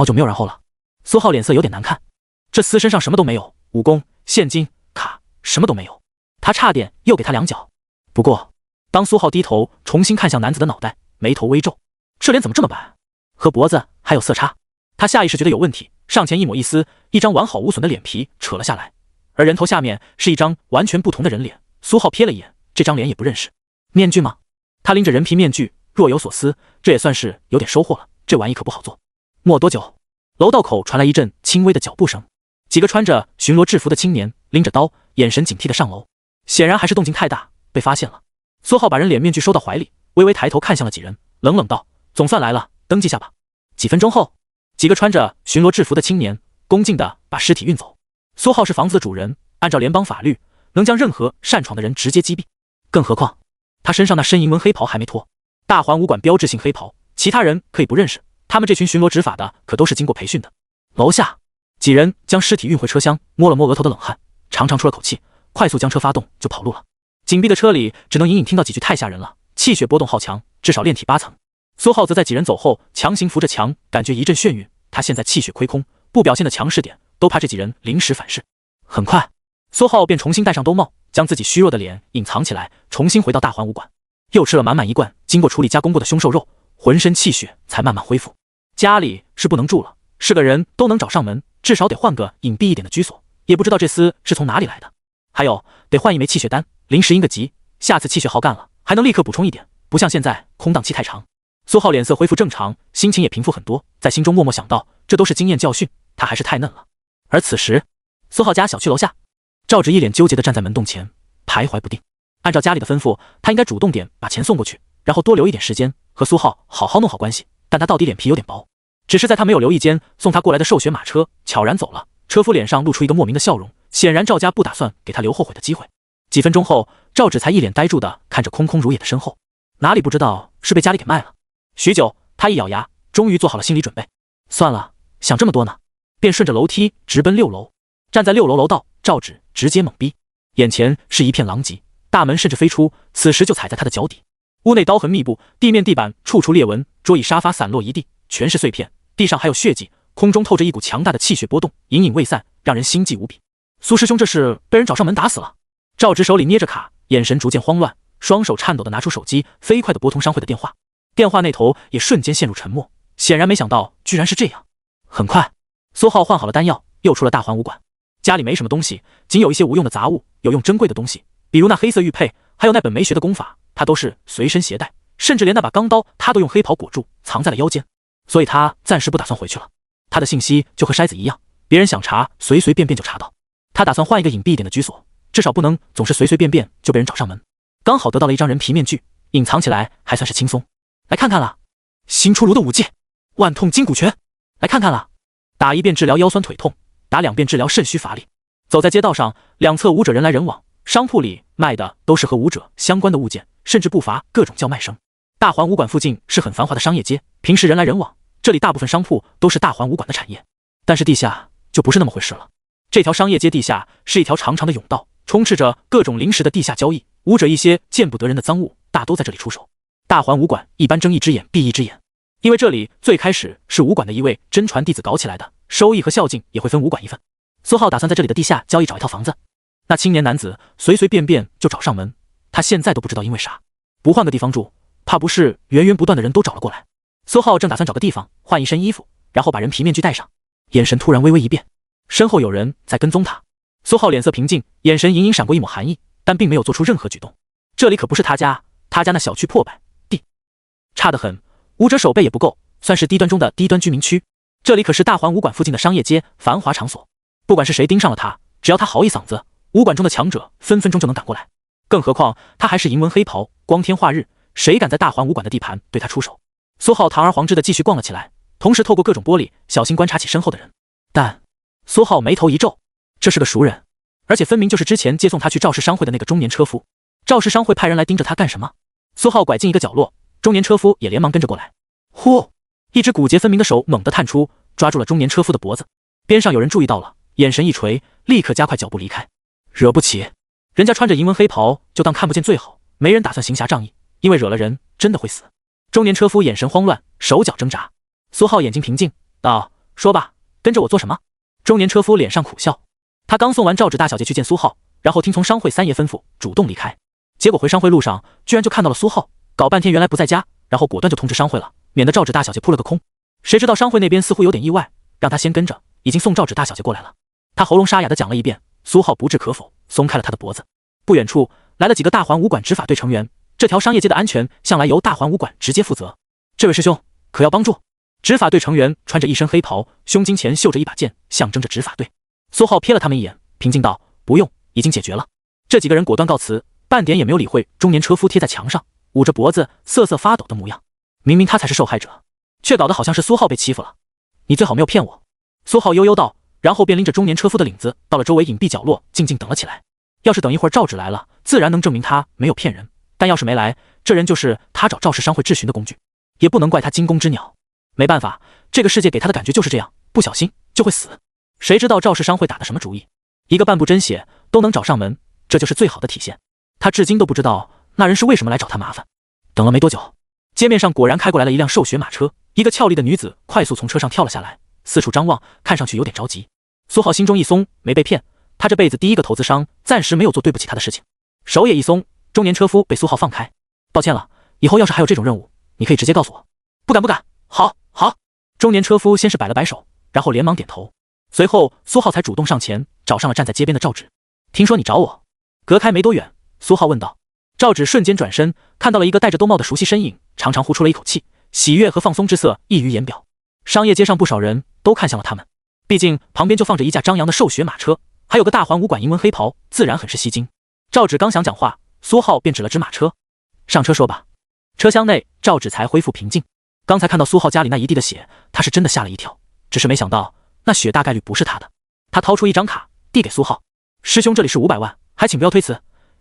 就没有然后了。苏浩脸色有点难看，这厮身上什么都没有，武功、现金、卡什么都没有，他差点又给他两脚。不过当苏浩低头重新看向男子的脑袋，眉头微皱，这脸怎么这么白，和脖子还有色差。他下意识觉得有问题，上前一抹一丝，一张完好无损的脸皮扯了下来，而人头下面是一张完全不同的人脸。苏浩瞥了一眼，这张脸也不认识。面具吗？他拎着人皮面具，若有所思，这也算是有点收获了，这玩意可不好做。没多久，楼道口传来一阵轻微的脚步声，几个穿着巡逻制服的青年拎着刀，眼神警惕地上楼，显然还是动静太大，被发现了。苏浩把人脸面具收到怀里，微微抬头看向了几人，冷冷道：“总算来了，登记下吧。”几分钟后，几个穿着巡逻制服的青年恭敬地把尸体运走。苏浩是房子的主人，按照联邦法律，能将任何擅闯的人直接击毙。更何况他身上那身银纹黑袍还没脱，大环武馆标志性黑袍，其他人可以不认识，他们这群巡逻执法的可都是经过培训的。楼下几人将尸体运回车厢，摸了摸额头的冷汗，长长出了口气，快速将车发动就跑路了。紧闭的车里只能隐隐听到几句太吓人了，气血波动好强，至少炼体8层。苏浩则在几人走后强行扶着墙，感觉一阵眩晕。他现在气血亏空，不表现的强势点，都怕这几人临时反噬。很快，苏浩便重新戴上兜帽，将自己虚弱的脸隐藏起来，重新回到大环武馆，又吃了满满一罐经过处理加工过的凶兽肉，浑身气血才慢慢恢复。家里是不能住了，是个人都能找上门，至少得换个隐蔽一点的居所。也不知道这厮是从哪里来的。还有得换一枚气血丹，临时应个急，下次气血耗干了还能立刻补充一点，不像现在空档期太长。苏浩脸色恢复正常，心情也平复很多，在心中默默想到，这都是经验教训，他还是太嫩了。而此时，苏浩家小区楼下，赵芷一脸纠结地站在门洞前，徘徊不定。按照家里的吩咐，他应该主动点把钱送过去，然后多留一点时间和苏浩好好弄好关系。但他到底脸皮有点薄，只是在他没有留意间，送他过来的兽血马车悄然走了，车夫脸上露出一个莫名的笑容，显然赵家不打算给他留后悔的机会。几分钟后，赵芷才一脸呆住地看着空空如也的身后，哪里不知道是被家里给卖了。许久，他一咬牙，终于做好了心理准备。算了，想这么多呢，便顺着楼梯直奔6楼。站在6楼楼道，赵芷直接懵逼，眼前是一片狼藉，大门甚至飞出，此时就踩在他的脚底。屋内刀痕密布，地面地板处处裂纹，桌椅沙发散落一地，全是碎片，地上还有血迹，空中透着一股强大的气血波动，隐隐未散，让人心悸无比。苏师兄这是被人找上门打死了。赵芷手里捏着卡，眼神逐渐慌乱，双手颤抖地拿出手机，飞快地拨通商会的电话。电话那头也瞬间陷入沉默，显然没想到居然是这样。很快，苏浩换好了丹药，又出了大环武馆。家里没什么东西，仅有一些无用的杂物，有用珍贵的东西，比如那黑色玉佩，还有那本没学的功法，他都是随身携带，甚至连那把钢刀他都用黑袍裹住，藏在了腰间。所以他暂时不打算回去了。他的信息就和筛子一样，别人想查，随随便便就查到。他打算换一个隐蔽一点的居所，至少不能总是随随便便就被人找上门。刚好得到了一张人皮面具，隐藏起来还算是轻松。来看看了，新出炉的武技万痛筋骨拳。来看看了，打一遍治疗腰酸腿痛，打2遍治疗肾虚乏力。走在街道上，两侧武者人来人往，商铺里卖的都是和武者相关的物件，甚至不乏各种叫卖声。大环武馆附近是很繁华的商业街，平时人来人往，这里大部分商铺都是大环武馆的产业。但是地下就不是那么回事了。这条商业街地下是一条长长的甬道，充斥着各种临时的地下交易，武者一些见不得人的赃物大都在这里出手。大环武馆一般睁一只眼闭一只眼，因为这里最开始是武馆的一位真传弟子搞起来的，收益和孝敬也会分武馆一份。苏浩打算在这里的地下交易找一套房子。那青年男子随随便便就找上门，他现在都不知道因为啥，不换个地方住，怕不是源源不断的人都找了过来。苏浩正打算找个地方换一身衣服，然后把人皮面具戴上，眼神突然微微一变，身后有人在跟踪他。苏浩脸色平静，眼神隐隐闪过一抹寒意，但并没有做出任何举动。这里可不是他家，他家那小区破败地差得很，武者守备也不够，算是低端中的低端居民区。这里可是大环武馆附近的商业街，繁华场所，不管是谁盯上了他，只要他嚎一嗓子，武馆中的强者分分钟就能赶过来。更何况他还是银纹黑袍，光天化日，谁敢在大环武馆的地盘对他出手？苏浩堂而皇之的继续逛了起来，同时透过各种玻璃小心观察起身后的人。但苏浩眉头一皱，这是个熟人，而且分明就是之前接送他去赵氏商会的那个中年车夫。赵氏商会派人来盯着他干什么？苏浩拐进一个角落，中年车夫也连忙跟着过来。呼，一只骨节分明的手猛地探出，抓住了中年车夫的脖子。边上有人注意到了，眼神一垂，立刻加快脚步离开。惹不起，人家穿着银纹黑袍，就当看不见最好，没人打算行侠仗义，因为惹了人真的会死。中年车夫眼神慌乱，手脚挣扎。苏浩眼睛平静道：说吧，跟着我做什么？中年车夫脸上苦笑，他刚送完赵芷大小姐去见苏浩，然后听从商会三爷吩咐主动离开，结果回商会路上居然就看到了苏浩，搞半天原来不在家，然后果断就通知商会了，免得赵芷大小姐扑了个空。谁知道商会那边似乎有点意外，让他先跟着，已经送赵芷大小姐过来了。他喉咙沙哑地讲了一遍，苏浩不置可否，松开了他的脖子。不远处来了几个大环武馆执法队成员，这条商业街的安全向来由大环武馆直接负责。这位师兄可要帮助？执法队成员穿着一身黑袍，胸襟前绣着一把剑，象征着执法队。苏浩瞥了他们一眼，平静道：不用，已经解决了。这几个人果断告辞，半点也没有理会中年车夫贴在墙上捂着脖子瑟瑟发抖的模样。明明他才是受害者，却搞得好像是苏浩被欺负了。你最好没有骗我。苏浩悠悠道，然后便拎着中年车夫的领子到了周围隐蔽角落，静静等了起来。要是等一会儿赵芷来了，自然能证明他没有骗人，但要是没来，这人就是他找赵氏商会质询的工具，也不能怪他惊弓之鸟。没办法，这个世界给他的感觉就是这样，不小心就会死。谁知道赵氏商会打的什么主意？一个半步真血都能找上门，这就是最好的体现。他至今都不知道那人是为什么来找他麻烦。等了没多久，街面上果然开过来了一辆瘦雪马车，一个俏丽的女子快速从车上跳了下来，四处张望，看上去有点着急。苏浩心中一松，没被骗，他这辈子第一个投资商暂时没有做对不起他的事情。手也一松，中年车夫被苏浩放开。抱歉了，以后要是还有这种任务，你可以直接告诉我。不敢不敢，好好。中年车夫先是摆了摆手，然后连忙点头。随后苏浩才主动上前找上了站在街边的赵芷。听说你找我？隔开没多远，苏浩问道。赵芷瞬间转身，看到了一个戴着兜帽的熟悉身影，长长呼出了一口气，喜悦和放松之色溢于言表。商业街上不少人都看向了他们，毕竟旁边就放着一架张扬的瘦雪马车，还有个大环武馆银纹黑袍，自然很是吸睛。赵芷刚想讲话，苏浩便指了指马车，上车说吧。车厢内赵芷才恢复平静，刚才看到苏浩家里那一地的血，他是真的吓了一跳，只是没想到那血大概率不是他的。他掏出一张卡递给苏浩，师兄这里是500万，还请不要推辞，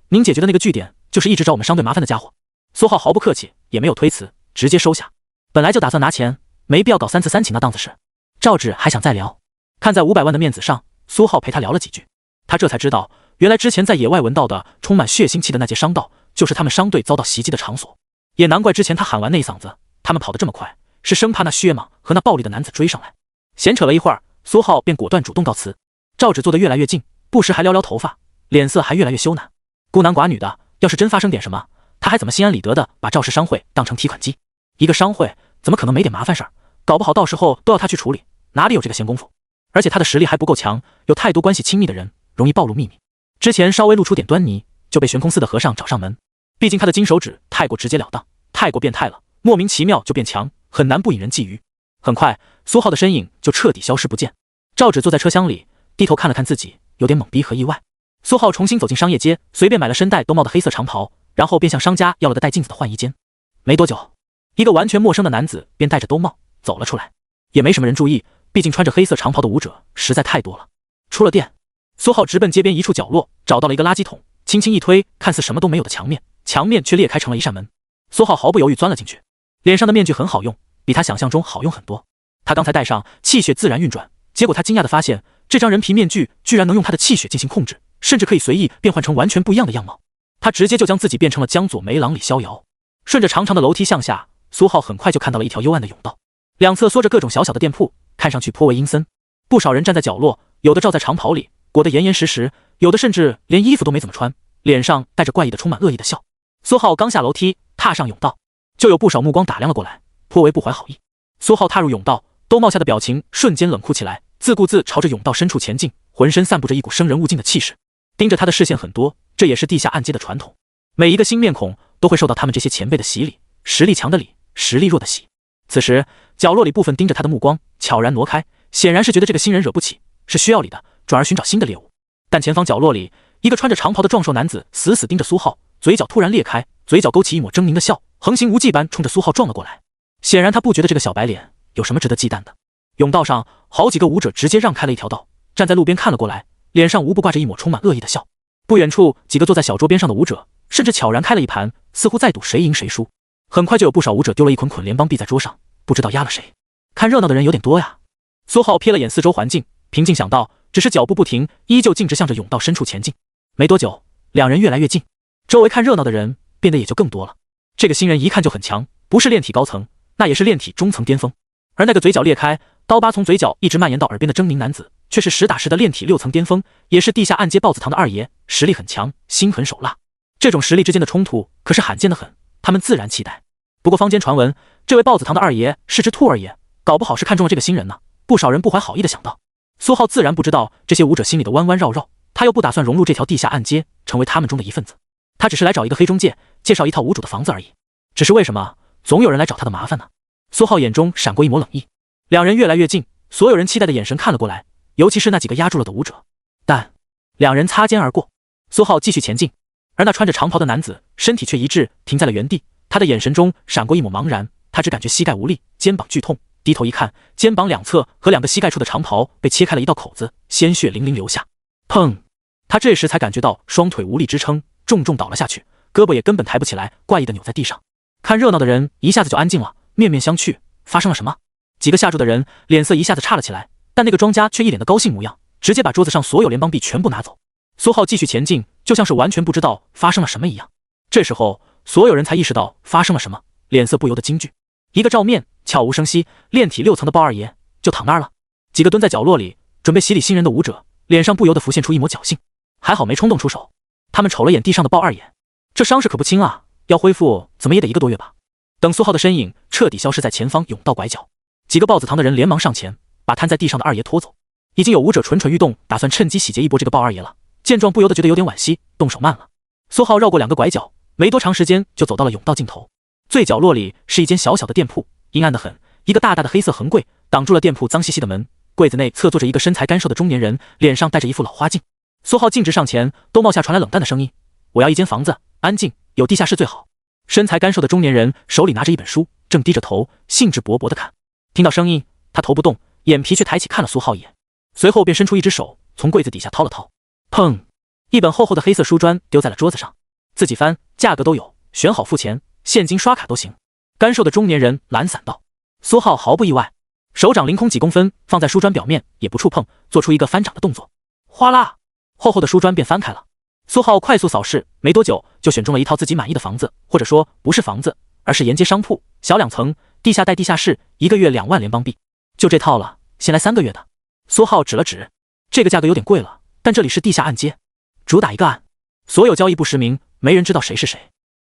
您解决的那个据点就是一直找我们商队麻烦的家伙。苏浩毫不客气，也没有推辞，直接收下。本来就打算拿钱，没必要搞3次3请那档子事。赵芷还想再聊，看在500万的面子上，苏浩陪他聊了几句。他这才知道，原来之前在野外闻到的充满血腥气的那节商道，就是他们商队遭到袭击的场所。也难怪之前他喊完那一嗓子，他们跑得这么快，是生怕那血蟒和那暴力的男子追上来。闲扯了一会儿，苏浩便果断主动告辞。赵芷坐得越来越近，不时还撩撩头发，脸色还越来越羞赧。孤男寡女的，要是真发生点什么，他还怎么心安理得的把赵氏商会当成提款机？一个商会怎么可能没点麻烦事儿？搞不好到时候都要他去处理，哪里有这个闲工夫？而且他的实力还不够强，有太多关系亲密的人，容易暴露秘密。之前稍微露出点端倪，就被悬空寺的和尚找上门。毕竟他的金手指太过直截了当，太过变态了，莫名其妙就变强，很难不引人觊觎。很快，苏浩的身影就彻底消失不见。赵芷坐在车厢里，低头看了看自己，有点懵逼和意外。苏浩重新走进商业街，随便买了身带兜帽的黑色长袍，然后便向商家要了个带镜子的换衣间。没多久，一个完全陌生的男子便戴着兜帽走了出来，也没什么人注意，毕竟穿着黑色长袍的舞者实在太多了。出了店，苏浩直奔街边一处角落，找到了一个垃圾桶，轻轻一推，看似什么都没有的墙面，墙面却裂开成了一扇门。苏浩毫不犹豫钻了进去，脸上的面具很好用，比他想象中好用很多。他刚才戴上，气血自然运转，结果他惊讶地发现，这张人皮面具居然能用他的气血进行控制，甚至可以随意变换成完全不一样的样貌。他直接就将自己变成了江左梅郎李逍遥。顺着长长的楼梯向下，苏浩很快就看到了一条幽暗的甬道，两侧缩着各种小小的店铺，看上去颇为阴森。不少人站在角落，有的罩在长袍里，裹得严严实实，有的甚至连衣服都没怎么穿，脸上带着怪异的充满恶意的笑。苏浩刚下楼梯，踏上甬道，就有不少目光打量了过来，颇为不怀好意。苏浩踏入甬道，兜帽下的表情瞬间冷酷起来，自顾自朝着甬道深处前进，浑身散布着一股生人勿近的气势。盯着他的视线很多，这也是地下暗街的传统，每一个新面孔都会受到他们这些前辈的洗礼，实力强的礼，实力弱的洗。此时角落里部分盯着他的目光悄然挪开，显然是觉得这个新人惹不起，是需要理的，转而寻找新的猎物。但前方角落里，一个穿着长袍的壮硕男子死死盯着苏浩，嘴角突然裂开，嘴角勾起一抹狰狞的笑，横行无忌般冲着苏浩撞了过来。显然他不觉得这个小白脸有什么值得忌惮的。甬道上好几个舞者直接让开了一条道，站在路边看了过来，脸上无不挂着一抹充满恶意的笑。不远处几个坐在小桌边上的舞者甚至悄然开了一盘，似乎在赌谁赢谁输。很快就有不少舞者丢了一捆捆联邦币在桌上，不知道压了谁。看热闹的人有点多呀。苏浩瞥了眼四周环境，平静想到，只是脚步不停，依旧径直向着甬道深处前进。没多久，两人越来越近，周围看热闹的人变得也就更多了。这个新人一看就很强，不是炼体高层，那也是炼体中层巅峰。而那个嘴角裂开，刀疤从嘴角一直蔓延到耳边的狰狞男子，却是实打实的炼体6层巅峰，也是地下暗街豹子堂的二爷，实力很强，心狠手辣。这种实力之间的冲突可是罕见的很，他们自然期待。不过坊间传闻，这位豹子堂的二爷是只兔二爷，搞不好是看中了这个新人呢。不少人不怀好意的想到。苏浩自然不知道这些舞者心里的弯弯绕绕，他又不打算融入这条地下暗街，成为他们中的一份子。他只是来找一个黑中介，介绍一套无主的房子而已。只是为什么总有人来找他的麻烦呢？苏浩眼中闪过一抹冷意。两人越来越近，所有人期待的眼神看了过来，尤其是那几个压住了的舞者。但两人擦肩而过，苏浩继续前进，而那穿着长袍的男子身体却一滞，停在了原地。他的眼神中闪过一抹茫然，他只感觉膝盖无力，肩膀剧痛，低头一看，肩膀两侧和两个膝盖处的长袍被切开了一道口子，鲜血淋淋流下。砰！他这时才感觉到双腿无力支撑，重重倒了下去，胳膊也根本抬不起来，怪异的扭在地上。看热闹的人一下子就安静了，面面相觑，发生了什么？几个下注的人脸色一下子差了起来，但那个庄家却一脸的高兴模样，直接把桌子上所有联邦币全部拿走。苏浩继续前进，就像是完全不知道发生了什么一样。这时候所有人才意识到发生了什么，脸色不由得惊惧。一个照面悄无声息，炼体6层的鲍二爷就躺那儿了。几个蹲在角落里准备洗礼新人的舞者脸上不由得浮现出一抹侥幸，还好没冲动出手。他们瞅了眼地上的鲍二爷，这伤势可不轻啊，要恢复怎么也得1个多月吧。等苏浩的身影彻底消失在前方甬道拐角，几个豹子堂的人连忙上前把瘫在地上的二爷拖走。已经有舞者蠢蠢欲动，打算趁机洗劫一波这个鲍二爷了。见状不由得觉得有点惋惜，动手慢了。苏浩绕过2个拐角，没多长时间就走到了甬道尽头。最角落里是一间小小的店铺，阴暗得很，一个大大的黑色横柜挡住了店铺脏兮兮的门。柜子内侧坐着一个身材干瘦的中年人，脸上戴着一副老花镜。苏浩径直上前，兜帽下传来冷淡的声音：“我要一间房子，安静，有地下室最好。”身材干瘦的中年人手里拿着一本书，正低着头，兴致勃勃地看。听到声音，他头不动，眼皮却抬起看了苏浩一眼，随后便伸出一只手从柜子底下掏了掏，砰！一本厚厚的黑色书砖丢在了桌子上。自己翻，价格都有，选好付钱，现金刷卡都行。干瘦的中年人懒散道。苏浩毫不意外，手掌凌空几公分，放在书砖表面也不触碰，做出一个翻掌的动作。哗啦！厚厚的书砖便翻开了。苏浩快速扫视，没多久就选中了一套自己满意的房子，或者说不是房子，而是沿街商铺，小2层，地下带地下室，1个月2万联邦币。就这套了，先来3个月的。苏浩指了指，这个价格有点贵了，但这里是地下暗街，主打一个暗，所有交易不实名，没人知道谁是谁。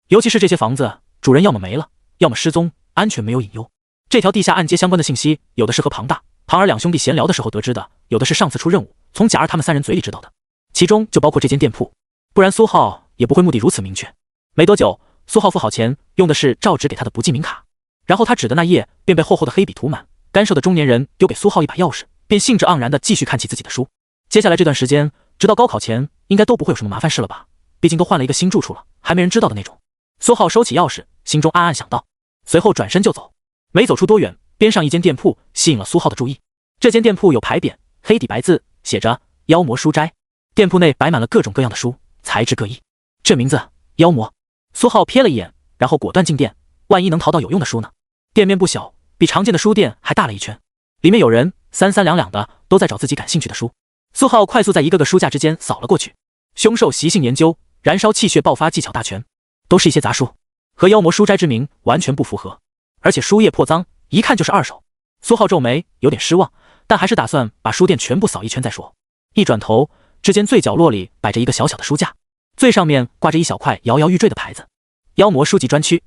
尤其是这些房子，主人要么没了，要么失踪，安全没有隐忧。这条地下暗街相关的信息，有的是和庞大、庞儿2兄弟闲聊的时候得知的，有的是上次出任务从贾儿他们3人嘴里知道的，其中就包括这间店铺。不然苏浩也不会目的如此明确。没多久，苏浩付好钱，用的是赵直给他的不记名卡，然后他指的那页便被厚厚的黑笔涂满。干瘦的中年人丢给苏浩一把钥匙，便兴致盎然地继续看起自己的书。接下来这段时间，直到高考前，应该都不会有什么麻烦事了吧？毕竟都换了一个新住处了，还没人知道的那种。苏浩收起钥匙，心中暗暗想到，随后转身就走。没走出多远，边上一间店铺吸引了苏浩的注意。这间店铺有牌匾，黑底白字写着“妖魔书斋”。店铺内摆满了各种各样的书，材质各异。这名字妖魔，苏浩瞥了一眼，然后果断进店。万一能淘到有用的书呢？店面不小，比常见的书店还大了一圈，里面有人三三两两的都在找自己感兴趣的书。苏浩快速在一个个书架之间扫了过去，凶兽习性研究、燃烧气血爆发技巧大全，都是一些杂书，和妖魔书斋之名完全不符合，而且书页破脏，一看就是二手。苏浩皱眉，有点失望，但还是打算把书店全部扫一圈再说。一转头，只见最角落里摆着一个小小的书架，最上面挂着一小块摇摇欲坠的牌子，妖魔书籍专区。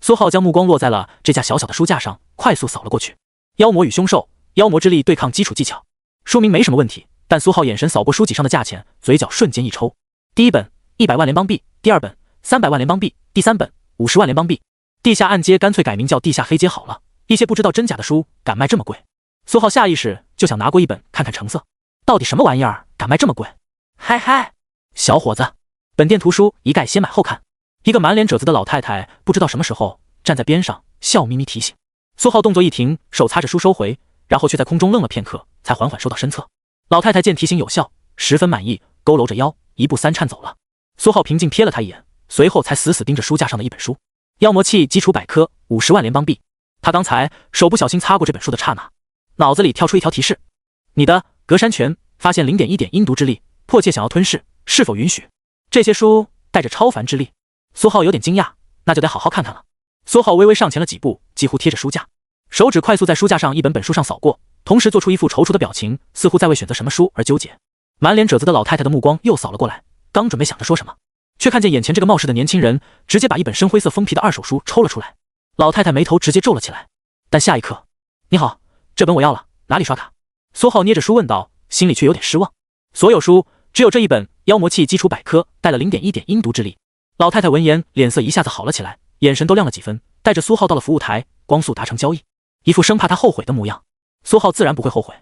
苏浩将目光落在了这架小小的书架上，快速扫了过去。妖魔与凶兽，妖魔之力对抗基础技巧。书名没什么问题，但苏浩眼神扫过书籍上的价钱，嘴角瞬间一抽。第一本100万联邦币，第二本300万联邦币，第三本50万联邦币。地下暗街干脆改名叫地下黑街好了，一些不知道真假的书敢卖这么贵。苏浩下意识就想拿过一本看看成色，到底什么玩意儿敢卖这么贵？嗨嗨，小伙子，本店图书一概先买后看。一个满脸褶子的老太太不知道什么时候站在边上，笑眯眯提醒。苏浩动作一停，手擦着书收回，然后却在空中愣了片刻，才缓缓收到身侧。老太太见提醒有效，十分满意，佝偻着腰，1步3颤走了。苏浩平静瞥了她一眼，随后才死死盯着书架上的一本书，《妖魔器基础百科》，50万联邦币。他刚才手不小心擦过这本书的刹那，脑子里跳出一条提示：你的格山泉发现0.1点阴毒之力，迫切想要吞噬，是否允许？这些书带着超凡之力。苏浩有点惊讶，那就得好好看看了。苏浩微微上前了几步，几乎贴着书架，手指快速在书架上一本本书上扫过，同时做出一副踌躇的表情，似乎在为选择什么书而纠结。满脸褶子的老太太的目光又扫了过来，刚准备想着说什么，却看见眼前这个冒失的年轻人直接把一本深灰色封皮的二手书抽了出来。老太太眉头直接皱了起来，但下一刻，你好，这本我要了，哪里刷卡？苏浩捏着书问道，心里却有点失望。所有书只有这一本《妖魔器基础百科》带了0.1点阴毒之力。老太太闻言，脸色一下子好了起来，眼神都亮了几分，带着苏浩到了服务台，光速达成交易，一副生怕他后悔的模样。苏浩自然不会后悔，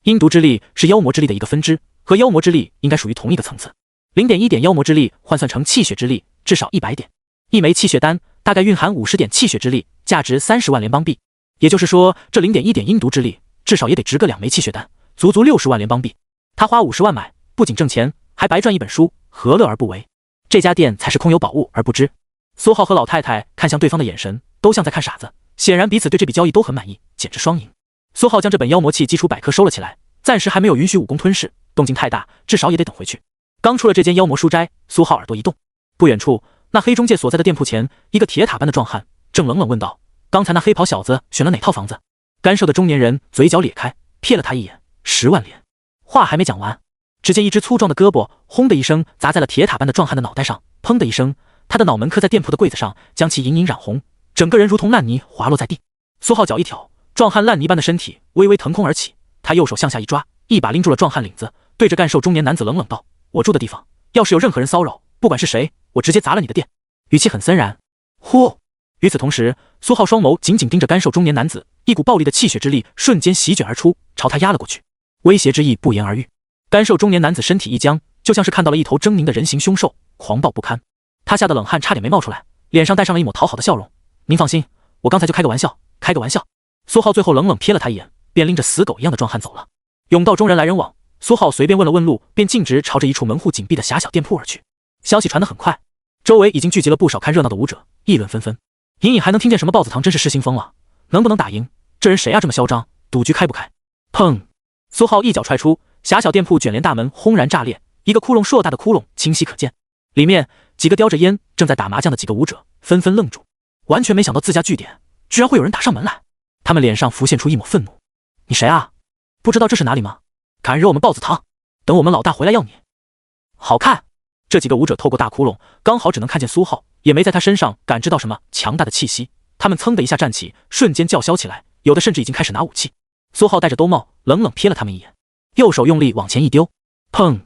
阴毒之力是妖魔之力的一个分支，和妖魔之力应该属于同一个层次。0.1点妖魔之力换算成气血之力，至少100点。一枚气血丹大概蕴含50点气血之力，价值30万联邦币。也就是说，这0.1点阴毒之力至少也得值个2枚气血丹，足足60万联邦币。他花50万买，不仅挣钱，还白赚一本书，何乐而不为？这家店才是空有宝物而不知。苏浩和老太太看向对方的眼神都像在看傻子，显然彼此对这笔交易都很满意，简直双赢。苏浩将这本妖魔器基础百科收了起来，暂时还没有允许武功吞噬，动静太大，至少也得等回去。刚出了这间妖魔书斋，苏浩耳朵一动，不远处那黑中介所在的店铺前，一个铁塔般的壮汉正冷冷问道：刚才那黑袍小子选了哪套房子？干瘦的中年人嘴角咧开，瞥了他一眼，10万联。话还没讲完，只见一只粗壮的胳膊轰的一声砸在了铁塔般的壮汉的脑袋上，砰的一声，他的脑门磕在店铺的柜子上，将其隐隐染红，整个人如同烂泥滑落在地。苏浩脚一挑，壮汉烂泥般的身体微微腾空而起，他右手向下一抓，一把拎住了壮汉领子，对着干瘦中年男子冷冷道：我住的地方要是有任何人骚扰，不管是谁，我直接砸了你的店。语气很森然。呼！与此同时，苏浩双眸紧紧盯着干瘦中年男子，一股暴力的气血之力瞬间席卷而出，朝他压了过去。威胁之意不言而喻。干瘦中年男子身体一僵，就像是看到了一头狰狞的人形凶兽，狂暴不堪。他吓得冷汗差点没冒出来，脸上带上了一抹讨好的笑容。您放心，我刚才就开个玩笑，开个玩笑。苏浩最后冷冷瞥了他一眼，便拎着死狗一样的壮汉走了。甬道中人来人往，苏浩随便问了问路，便径直朝着一处门户紧闭的狭小店铺而去。消息传得很快，周围已经聚集了不少看热闹的武者，议论纷纷。隐隐还能听见什么豹子堂真是失心疯了，能不能打赢？这人谁啊这么嚣张？赌局开不开？砰！苏浩一脚踹出，狭小店铺卷帘大门轰然炸裂，一个窟窿硕大的窟窿清晰可见，里面几个叼着烟正在打麻将的几个武者纷纷愣住，完全没想到自家据点居然会有人打上门来。他们脸上浮现出一抹愤怒：“你谁啊？不知道这是哪里吗？敢惹我们豹子堂，等我们老大回来要你！”好看！这几个武者透过大窟窿，刚好只能看见苏浩，也没在他身上感知到什么强大的气息。他们噌的一下站起，瞬间叫嚣起来，有的甚至已经开始拿武器。苏浩戴着兜帽，冷冷瞥了他们一眼，右手用力往前一丢，砰！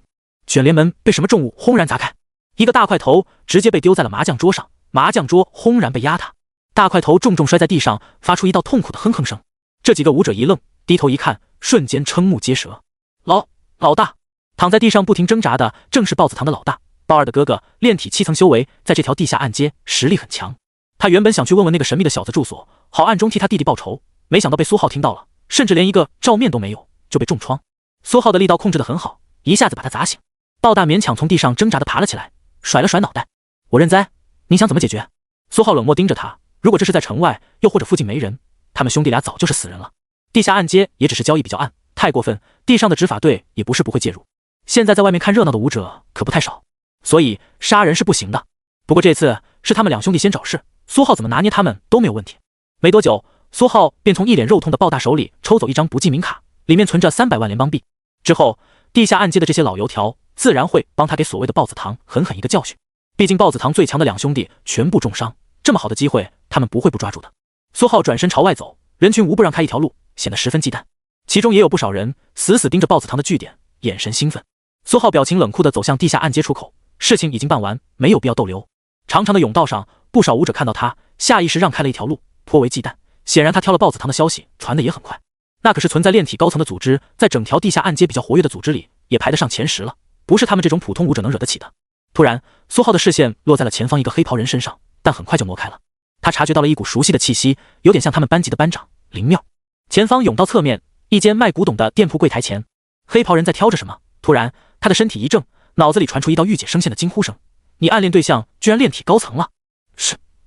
卷帘门被什么重物轰然砸开，一个大块头直接被丢在了麻将桌上，麻将桌轰然被压塌，大块头重重摔在地上，发出一道痛苦的哼哼声。这几个武者一愣，低头一看，瞬间瞠目结舌。老大！躺在地上不停挣扎的正是豹子堂的老大，豹二的哥哥，炼体7层修为，在这条地下暗街实力很强。他原本想去问问那个神秘的小子住所，好暗中替他弟弟报仇，没想到被苏浩听到了，甚至连一个照面都没有，就被重创。苏浩的力道控制得很好，一下子把他砸醒。豹大勉强从地上挣扎的爬了起来，甩了甩脑袋：“我认栽，您想怎么解决？”苏浩冷漠盯着他，如果这是在城外，又或者附近没人，他们兄弟俩早就是死人了。地下暗街也只是交易比较暗，太过分，地上的执法队也不是不会介入。现在在外面看热闹的武者可不太少，所以杀人是不行的。不过这次是他们两兄弟先找事，苏浩怎么拿捏他们都没有问题。没多久，苏浩便从一脸肉痛的豹大手里抽走一张不记名卡，里面存着300万联邦币。之后，地下暗街的这些老油条自然会帮他给所谓的豹子堂狠狠一个教训。毕竟豹子堂最强的两兄弟全部重伤，这么好的机会他们不会不抓住的。苏浩转身朝外走，人群无不让开一条路，显得十分忌惮。其中也有不少人死死盯着豹子堂的据点，眼神兴奋。苏浩表情冷酷地走向地下暗街出口，事情已经办完，没有必要逗留。长长的甬道上，不少武者看到他，下意识让开了一条路，颇为忌惮。显然他挑了豹子堂的消息传得也很快，那可是存在炼体高层的组织，在整条地下暗街比较活跃的组织里也排得上前10了，不是他们这种普通武者能惹得起的。突然，苏浩的视线落在了前方一个黑袍人身上，但很快就挪开了。他察觉到了一股熟悉的气息，有点像他们班级的班长林妙。前方甬道侧面，一间卖古董的店铺柜台前，黑袍人在挑着什么。突然，他的身体一怔，脑子里传出一道御姐声线的惊呼声：“你暗恋对象居然炼体高层了！”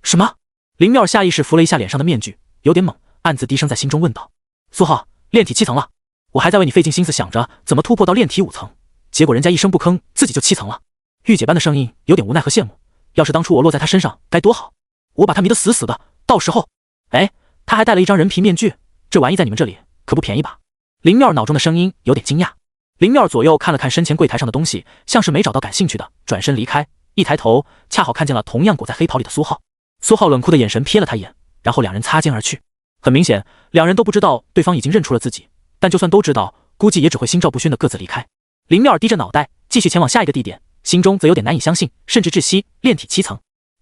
什么？林妙下意识扶了一下脸上的面具，有点懵，暗自低声在心中问道：“苏浩，炼体7层了？我还在为你费尽心思想着怎么突破到炼体5层，结果人家一声不吭，自己就7层了。”御姐般的声音有点无奈和羡慕，要是当初我落在他身上该多好，我把他迷得死死的，到时候……哎，他还戴了一张人皮面具，这玩意在你们这里可不便宜吧？林妙脑中的声音有点惊讶。林妙左右看了看身前柜台上的东西，像是没找到感兴趣的，转身离开。一抬头，恰好看见了同样裹在黑袍里的苏浩。苏浩冷酷的眼神瞥了他一眼，然后两人擦肩而去。很明显，两人都不知道对方已经认出了自己，但就算都知道，估计也只会心照不宣的各自离开。林妙低着脑袋，继续前往下一个地点，心中则有点难以相信，甚至窒息。炼体7层。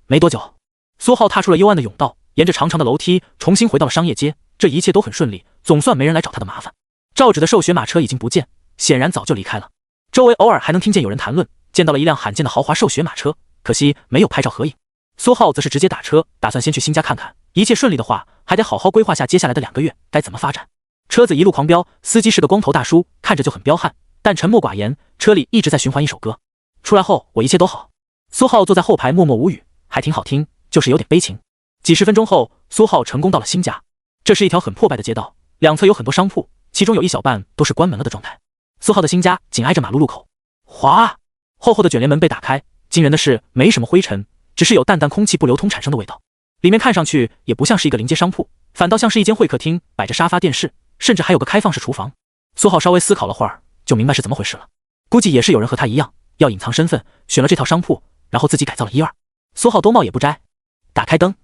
没多久，苏浩踏出了幽暗的甬道，沿着长长的楼梯重新回到了商业街。这一切都很顺利，总算没人来找他的麻烦。赵芷的兽血马车已经不见，显然早就离开了。周围偶尔还能听见有人谈论，见到了一辆罕见的豪华兽血马车，可惜没有拍照合影。苏浩则是直接打车，打算先去新家看看。一切顺利的话，还得好好规划下接下来的2个月该怎么发展。车子一路狂飙，司机是个光头大叔，看着就很彪悍，但沉默寡言。车里一直在循环一首歌。出来后我一切都好。苏浩坐在后排默默无语，还挺好听，就是有点悲情。几十分钟后，苏浩成功到了新家。这是一条很破败的街道，两侧有很多商铺，其中有一小半都是关门了的状态。苏浩的新家紧挨着马路路口，哗，厚厚的卷帘门被打开。惊人的是，没什么灰尘，只是有淡淡空气不流通产生的味道。里面看上去也不像是一个临街商铺，反倒像是一间会客厅，摆着沙发电视，甚至还有个开放式厨房。苏浩稍微思考了会儿，就明白是怎么回事了。估计也是有人和他一样，要隐藏身份，选了这套商铺，然后自己改造了1、2。苏浩兜帽也不摘，打开灯，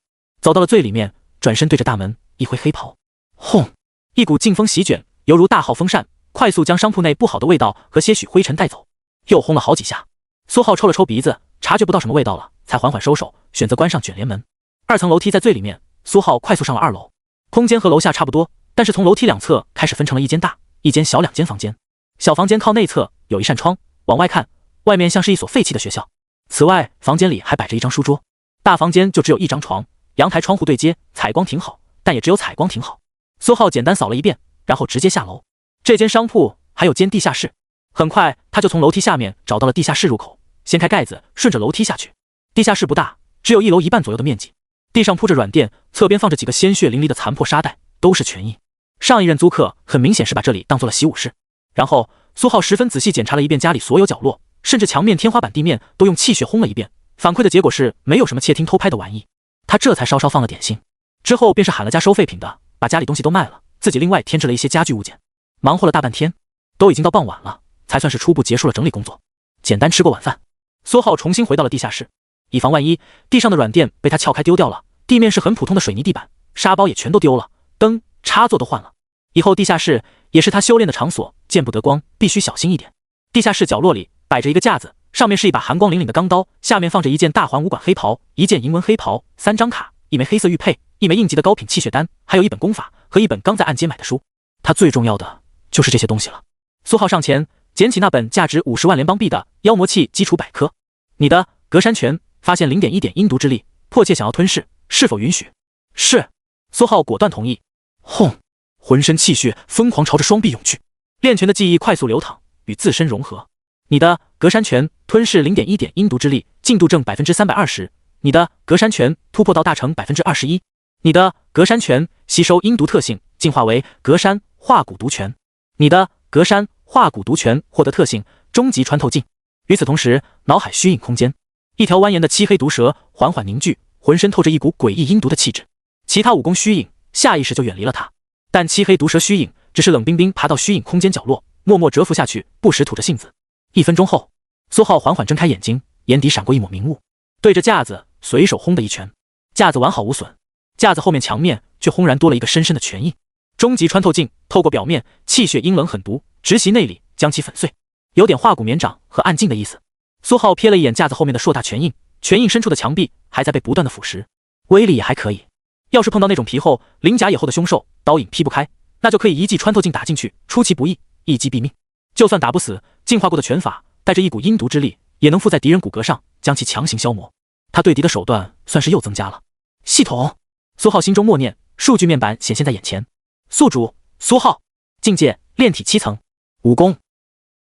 走到了最里面，转身对着大门一挥黑袍，轰！一股劲风席卷，犹如大号风扇，快速将商铺内不好的味道和些许灰尘带走。又轰了好几下，苏浩抽了抽鼻子，察觉不到什么味道了，才缓缓收手，选择关上卷帘门。2层楼梯在最里面，苏浩快速上了2楼，空间和楼下差不多，但是从楼梯两侧开始分成了一间大、一间小2间房间。小房间靠内侧有一扇窗，往外看，外面像是一所废弃的学校。此外，房间里还摆着一张书桌。大房间就只有1张床，阳台窗户对接，采光挺好，但也只有采光挺好。苏浩简单扫了一遍，然后直接下楼。这间商铺还有间地下室，很快他就从楼梯下面找到了地下室入口，掀开盖子，顺着楼梯下去。地下室不大，只有1楼1半左右的面积，地上铺着软垫，侧边放着几个鲜血淋漓的残破沙袋，都是拳印。上一任租客很明显是把这里当做了习武室。然后苏浩十分仔细检查了一遍家里所有角落，甚至墙面、天花板、地面都用气血轰了一遍。反馈的结果是没有什么窃听偷拍的玩意。他这才稍稍放了点心，之后便是喊了家收废品的，把家里东西都卖了，自己另外添置了一些家具物件。忙活了大半天，都已经到傍晚了，才算是初步结束了整理工作。简单吃过晚饭，苏浩重新回到了地下室，以防万一，地上的软垫被他撬开丢掉了，地面是很普通的水泥地板，沙包也全都丢了，灯、插座都换了。以后地下室也是他修炼的场所，见不得光，必须小心一点。地下室角落里摆着一个架子，上面是一把寒光凛凛的钢刀，下面放着一件大环武馆黑袍，一件银纹黑袍，3张卡，一枚黑色玉佩，一枚应急的高品气血丹，还有一本功法和一本刚在暗街买的书。他最重要的就是这些东西了。苏浩上前捡起那本价值50万联邦币的妖魔器基础百科。你的隔山拳发现0.1点阴毒之力，迫切想要吞噬，是否允许？是。苏浩果断同意。轰！浑身气血疯狂朝着双臂涌去，练拳的记忆快速流淌，与自身融合。你的隔山拳吞噬0.1点阴毒之力，进度正 320%。你的隔山拳突破到大成 21%。你的隔山拳吸收阴毒特性，进化为隔山化骨毒拳。你的隔山化骨毒拳获得特性终极穿透镜。与此同时，脑海虚影空间，一条蜿蜒的漆黑毒蛇缓缓凝聚，浑身透着一股诡异阴毒的气质。其他武功虚影下意识就远离了他，但漆黑毒蛇虚影只是冷冰冰爬到虚影空间角落，默默蛰伏下去，不时吐着信子。1分钟后，苏浩缓缓睁开眼睛，眼底闪过一抹明雾，对着架子随手轰的一拳，架子完好无损，架子后面墙面却轰然多了一个深深的拳印。终极穿透镜透过表面，气血阴冷狠毒，直袭内里，将其粉碎，有点化骨绵掌和暗劲的意思。苏浩瞥了一眼架子后面的硕大拳印，拳印深处的墙壁还在被不断的腐蚀，威力也还可以。要是碰到那种皮厚鳞甲以后的凶兽，刀影劈不开，那就可以一记穿透镜打进去，出其不意，一击毙命。就算打不死，进化过的拳法带着一股阴毒之力，也能附在敌人骨骼上，将其强行消磨。他对敌的手段算是又增加了。系统，苏浩心中默念，数据面板显现在眼前。宿主苏浩，境界炼体7层，武功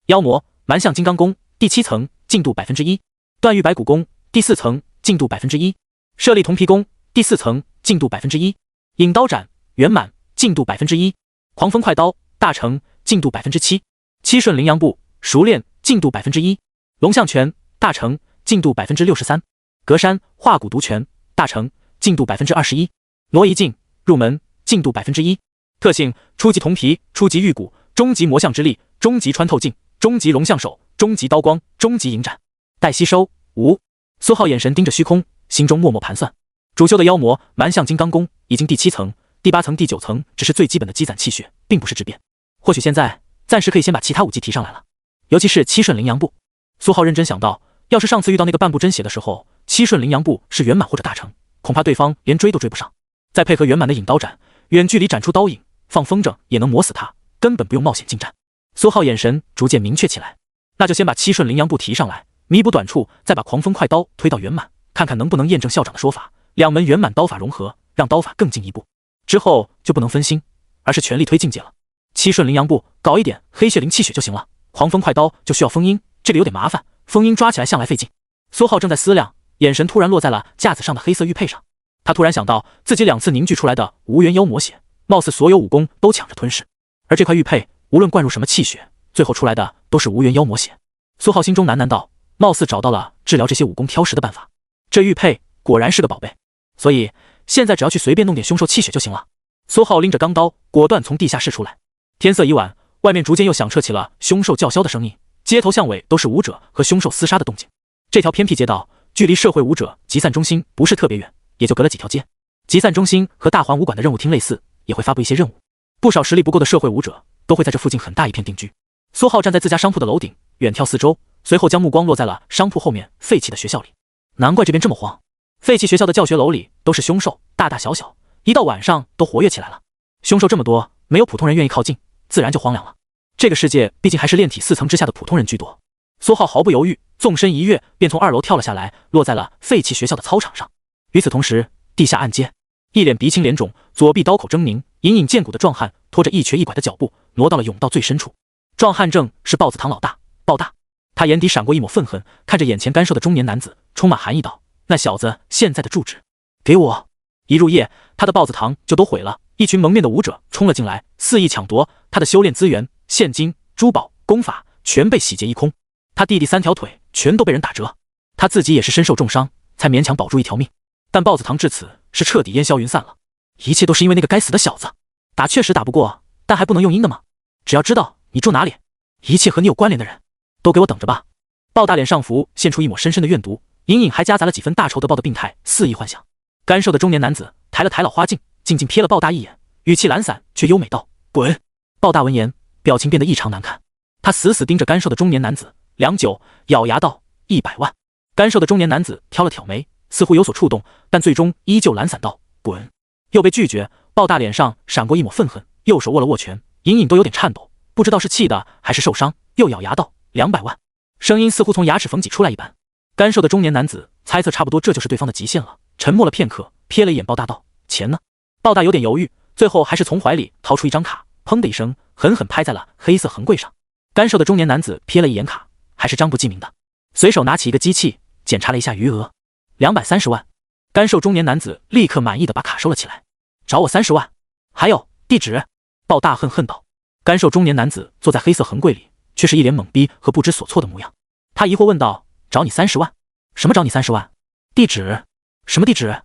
妖魔蛮象金刚功第7层，进度 1%， 断玉白骨功第4层，进度 1%， 舍利铜皮功第4层，进度 1%， 影刀斩圆满，进度 1%， 狂风快刀大成，进度 7%， 七顺羚羊步熟练，进度 1%， 龙象拳大成，进度 63%， 隔山化骨毒拳大成，进度 21%， 挪移镜入门，进度 1%， 特性初级铜皮，初级玉骨，中级魔象之力，中级穿透镜，中级龙象手，中级刀光，中级影斩。待吸收无。苏浩眼神盯着虚空，心中默默盘算，主修的妖魔蛮象金刚功已经第7层，第8层、第9层只是最基本的积攒气血，并不是质变。或许现在暂时可以先把其他武技提上来了，尤其是七顺羚羊步。苏浩认真想到，要是上次遇到那个半步真血的时候，七顺羚羊步是圆满或者大成，恐怕对方连追都追不上。再配合圆满的影刀斩，远距离斩出刀影，放风筝也能磨死他，根本不用冒险近战。苏浩眼神逐渐明确起来，那就先把七顺羚羊步提上来，弥补短处，再把狂风快刀推到圆满，看看能不能验证校长的说法，两门圆满刀法融合，让刀法更进一步。之后就不能分心，而是全力推境界了。七顺羚羊步搞一点黑血灵气血就行了，狂风快刀就需要封印，这个有点麻烦，封印抓起来向来费劲。苏浩正在思量，眼神突然落在了架子上的黑色玉佩上。他突然想到，自己2次凝聚出来的无缘妖魔血，貌似所有武功都抢着吞噬，而这块玉佩无论灌入什么气血，最后出来的都是无缘妖魔血。苏浩心中喃喃道，貌似找到了治疗这些武功挑食的办法。这玉佩果然是个宝贝，所以现在只要去随便弄点凶兽气血就行了。苏浩拎着钢刀，果断从地下室出来。天色已晚，外面逐渐又响彻起了凶兽叫嚣的声音，街头巷尾都是武者和凶兽厮杀的动静。这条偏僻街道距离社会武者集散中心不是特别远，也就隔了几条街。集散中心和大环武馆的任务厅类似，也会发布一些任务，不少实力不够的社会武者都会在这附近很大一片定居。苏浩站在自家商铺的楼顶，远眺四周，随后将目光落在了商铺后面废弃的学校里。难怪这边这么荒，废弃学校的教学楼里都是凶兽，大大小小，一到晚上都活跃起来了。凶兽这么多，没有普通人愿意靠近，自然就荒凉了。这个世界毕竟还是炼体4层之下的普通人居多。苏浩毫不犹豫，纵身一跃，便从2楼跳了下来，落在了废弃学校的操场上。与此同时，地下暗街，一脸鼻青脸肿，左臂刀口狰狞，隐隐见骨的壮汉拖着一瘸一拐的脚步挪到了甬道最深处。壮汉正是豹子堂老大豹大，他眼底闪过一抹愤恨，看着眼前干瘦的中年男子，充满寒意道：那小子现在的住址给我。一入夜，他的豹子堂就都毁了，一群蒙面的武者冲了进来，肆意抢夺他的修炼资源，现金、珠宝、功法全被洗劫一空。他弟弟3条腿全都被人打折，他自己也是身受重伤，才勉强保住一条命。但豹子堂至此是彻底烟消云散了，一切都是因为那个该死的小子。打确实打不过，但还不能用阴的吗？只要知道你住哪里，一切和你有关联的人都给我等着吧。豹大脸上浮现出一抹深深的怨毒，隐隐还夹杂了几分大仇得报的病态肆意幻想。干瘦的中年男子抬了抬老花镜，静静瞥了豹大一眼，语气懒散却优美道：“滚！”豹大闻言，表情变得异常难看，他死死盯着干瘦的中年男子，良久，咬牙道：“100万！”干瘦的中年男子挑了挑眉，似乎有所触动，但最终依旧懒散道：“滚！”又被拒绝，豹大脸上闪过一抹愤恨，右手握了握拳，隐隐都有点颤抖，不知道是气的还是受伤，又咬牙道：“200万！”声音似乎从牙齿缝挤出来一般。干瘦的中年男子猜测差不多这就是对方的极限了，沉默了片刻，瞥了一眼豹大道：“钱呢？”豹大有点犹豫，最后还是从怀里掏出一张卡，砰的一声狠狠拍在了黑色横柜上。干瘦的中年男子瞥了一眼卡，还是张不记名的，随手拿起一个机器检查了一下余额，230万。干瘦中年男子立刻满意的把卡收了起来。找我30万，还有地址。豹大恨恨道。干瘦中年男子坐在黑色横柜里，却是一脸懵逼和不知所措的模样。他疑惑问道：“找你30万？什么找你30万？地址？什么地址？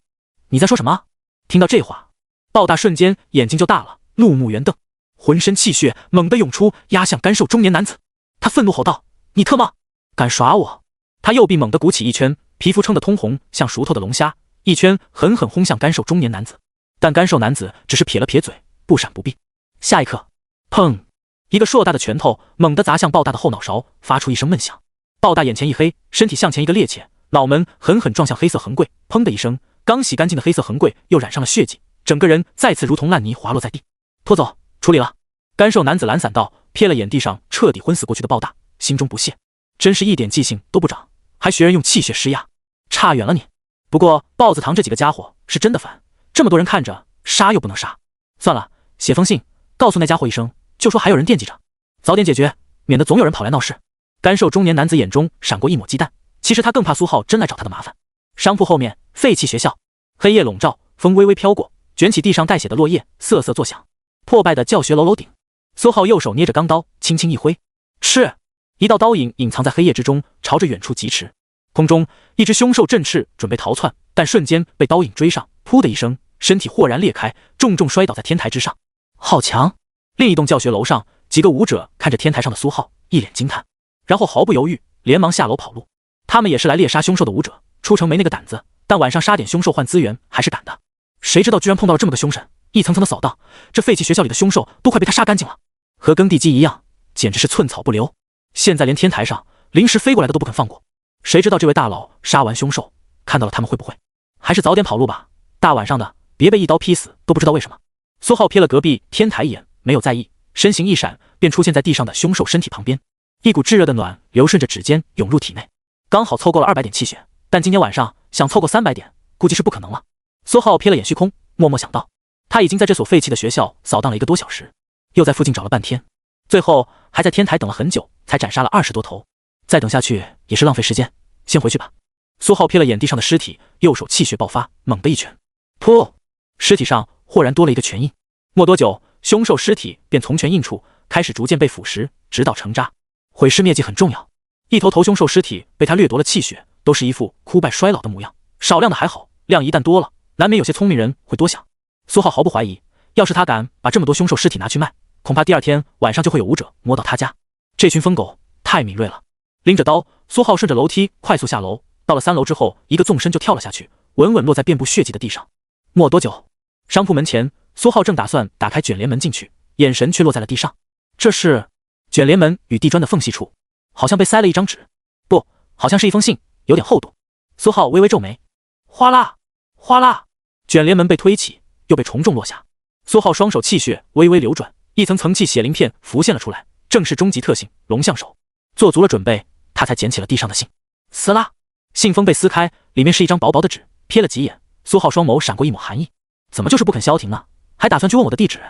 你在说什么？”听到这话，豹大瞬间眼睛就大了，怒目圆瞪，浑身气血猛地涌出，压向干瘦中年男子。他愤怒吼道：“你特么敢耍我！”他右臂猛地鼓起一圈，皮肤撑得通红，像熟透的龙虾，一圈狠狠轰向干瘦中年男子。但干瘦男子只是撇了撇嘴，不闪不避。下一刻，砰！一个硕大的拳头猛地砸向豹大的后脑勺，发出一声闷响。豹大眼前一黑，身体向前一个趔趄，脑门狠狠撞向黑色横柜，砰的一声，刚洗干净的黑色横柜又染上了血迹，整个人再次如同烂泥滑落在地。拖走，处理了。干瘦男子懒散道，瞥了眼地上彻底昏死过去的豹大，心中不屑，真是一点记性都不长，还学人用气血施压，差远了你。不过豹子堂这几个家伙是真的烦，这么多人看着，杀又不能杀。算了，写封信告诉那家伙一声，就说还有人惦记着，早点解决，免得总有人跑来闹事。干瘦中年男子眼中闪过一抹忌惮，其实他更怕苏浩真来找他的麻烦。商铺后面，废弃学校，黑夜笼罩，风微微飘过，卷起地上带血的落叶，瑟瑟作响。破败的教学楼顶，苏浩右手捏着钢刀，轻轻一挥，赤，一道刀影隐藏在黑夜之中，朝着远处疾驰。空中，一只凶兽振翅，准备逃窜，但瞬间被刀影追上，噗的一声，身体豁然裂开，重重摔倒在天台之上。好强！另一栋教学楼上，几个武者看着天台上的苏浩，一脸惊叹，然后毫不犹豫，连忙下楼跑路。他们也是来猎杀凶兽的武者，出城没那个胆子，但晚上杀点凶兽换资源还是敢的。谁知道居然碰到了这么个凶神，一层层的扫荡，这废弃学校里的凶兽都快被他杀干净了，和耕地鸡一样，简直是寸草不留。现在连天台上临时飞过来的都不肯放过。谁知道这位大佬杀完凶兽，看到了他们会不会？还是早点跑路吧，大晚上的，别被一刀劈死都不知道为什么。苏浩瞥了隔壁天台一眼，没有在意，身形一闪，便出现在地上的凶兽身体旁边。一股炙热的暖流顺着指尖涌入体内，刚好凑够了200点气血，但今天晚上想凑够300点，估计是不可能了。苏浩瞥了眼虚空，默默想到，他已经在这所废弃的学校扫荡了1个多小时，又在附近找了半天，最后还在天台等了很久，才斩杀了20多头。再等下去也是浪费时间，先回去吧。苏浩瞥了眼地上的尸体，右手气血爆发，猛地一拳，噗！尸体上豁然多了一个拳印。没多久，凶兽尸体便从拳印处开始逐渐被腐蚀，直到成渣。毁尸灭迹很重要，一头头凶兽尸体被他掠夺了气血，都是一副枯败衰老的模样。少量的还好，量一旦多了，难免有些聪明人会多想。苏浩毫不怀疑，要是他敢把这么多凶兽尸体拿去卖，恐怕第2天晚上就会有武者摸到他家。这群疯狗太敏锐了。拎着刀，苏浩顺着楼梯快速下楼，到了3楼之后，一个纵身就跳了下去，稳稳落在遍布血迹的地上。没多久，商铺门前，苏浩正打算打开卷帘门进去，眼神却落在了地上。这是卷帘门与地砖的缝隙处，好像被塞了一张纸，不，好像是一封信，有点厚度。苏浩微微皱眉，哗啦哗啦，卷帘门被推起，又被重重落下。苏浩双手气血微微流转，一层层气血鳞片浮现了出来，正是终极特性龙象手。做足了准备，他才捡起了地上的信。撕拉，信封被撕开，里面是一张薄薄的纸。瞥了几眼，苏浩双眸闪过一抹寒意，怎么就是不肯消停呢？还打算去问我的地址？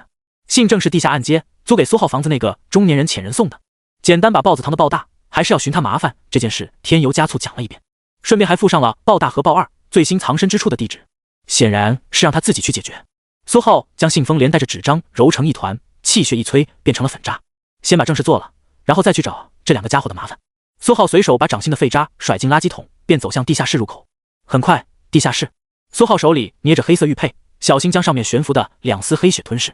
信正是地下暗街租给苏浩房子那个中年人遣人送的，简单把豹子堂的豹大还是要寻他麻烦这件事添油加醋讲了一遍，顺便还附上了豹大和豹二最新藏身之处的地址，显然是让他自己去解决。苏浩将信封连带着纸张揉成一团，气血一催变成了粉渣。先把正事做了，然后再去找这2个家伙的麻烦。苏浩随手把掌心的废渣甩进垃圾桶，便走向地下室入口。很快，地下室，苏浩手里捏着黑色玉佩，小心将上面悬浮的2丝黑血吞噬。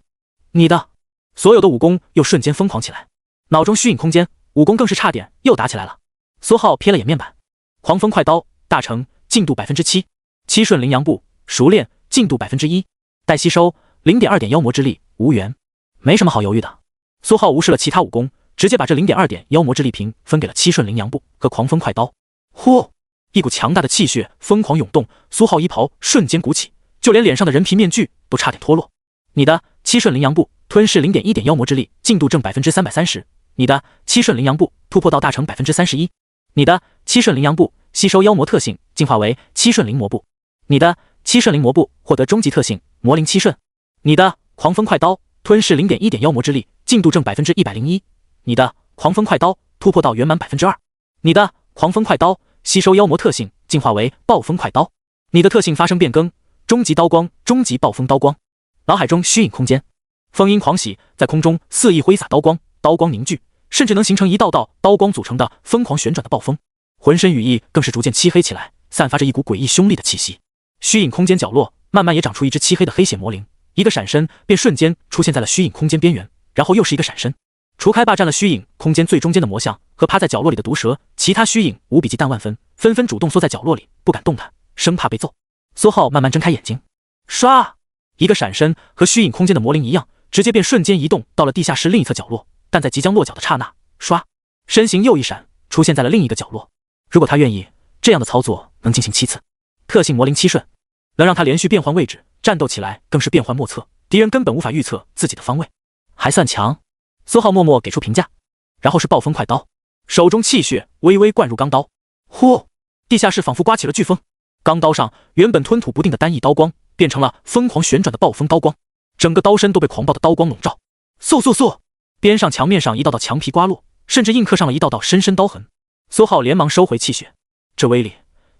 你的，所有的武功又瞬间疯狂起来，脑中虚影空间，武功更是差点又打起来了。苏浩瞥了眼面板，狂风快刀，大成，进度 7%， 七顺羚羊步，熟练，进度 1%， 待吸收 0.2 点妖魔之力，无缘。没什么好犹豫的，苏浩无视了其他武功，直接把这 0.2 点妖魔之力瓶分给了七顺羚羊步和狂风快刀。呼，一股强大的气血疯狂涌动，苏浩衣袍瞬间鼓起，就连脸上的人皮面具都差点脱落。你的七顺羚羊步吞噬 0.1 点妖魔之力，进度正 330%。你的七顺羚羊步突破到大成 31%。你的七顺羚羊步吸收妖魔特性，进化为七顺灵魔步。你的七顺灵魔步获得终极特性魔灵七顺。你的狂风快刀吞噬 0.1 点妖魔之力，进度正 101%。你的狂风快刀突破到圆满 2%。你的狂风快刀吸收妖魔特性，进化为暴风快刀。你的特性发生变更，终极刀光，终极暴风刀光。脑海中虚影空间，风音狂喜，在空中肆意挥洒刀光，刀光凝聚，甚至能形成一道道刀光组成的疯狂旋转的暴风。浑身羽翼更是逐渐漆黑起来，散发着一股诡异凶厉的气息。虚影空间角落慢慢也长出一只漆黑的黑血魔灵，一个闪身便瞬间出现在了虚影空间边缘，然后又是一个闪身，除开霸占了虚影空间最中间的魔像和趴在角落里的毒蛇，其他虚影无比忌惮万分，纷纷主动缩在角落里，不敢动弹，生怕被揍。苏浩慢慢睁开眼睛，唰，一个闪身和虚影空间的魔灵一样，直接便瞬间移动到了地下室另一侧角落，但在即将落脚的刹那，唰，身形又一闪，出现在了另一个角落。如果他愿意，这样的操作能进行7次。特性魔灵七顺，能让他连续变换位置，战斗起来更是变幻莫测，敌人根本无法预测自己的方位，还算强。苏浩默默给出评价，然后是暴风快刀，手中气血微微灌入钢刀，呼，地下室仿佛刮起了飓风，钢刀上原本吞吐不定的单翼刀光变成了疯狂旋转的暴风刀光，整个刀身都被狂暴的刀光笼罩。嗖嗖嗖，边上墙面上一道道墙皮刮落，甚至印刻上了一道道深深刀痕。苏浩连忙收回气血，这威力，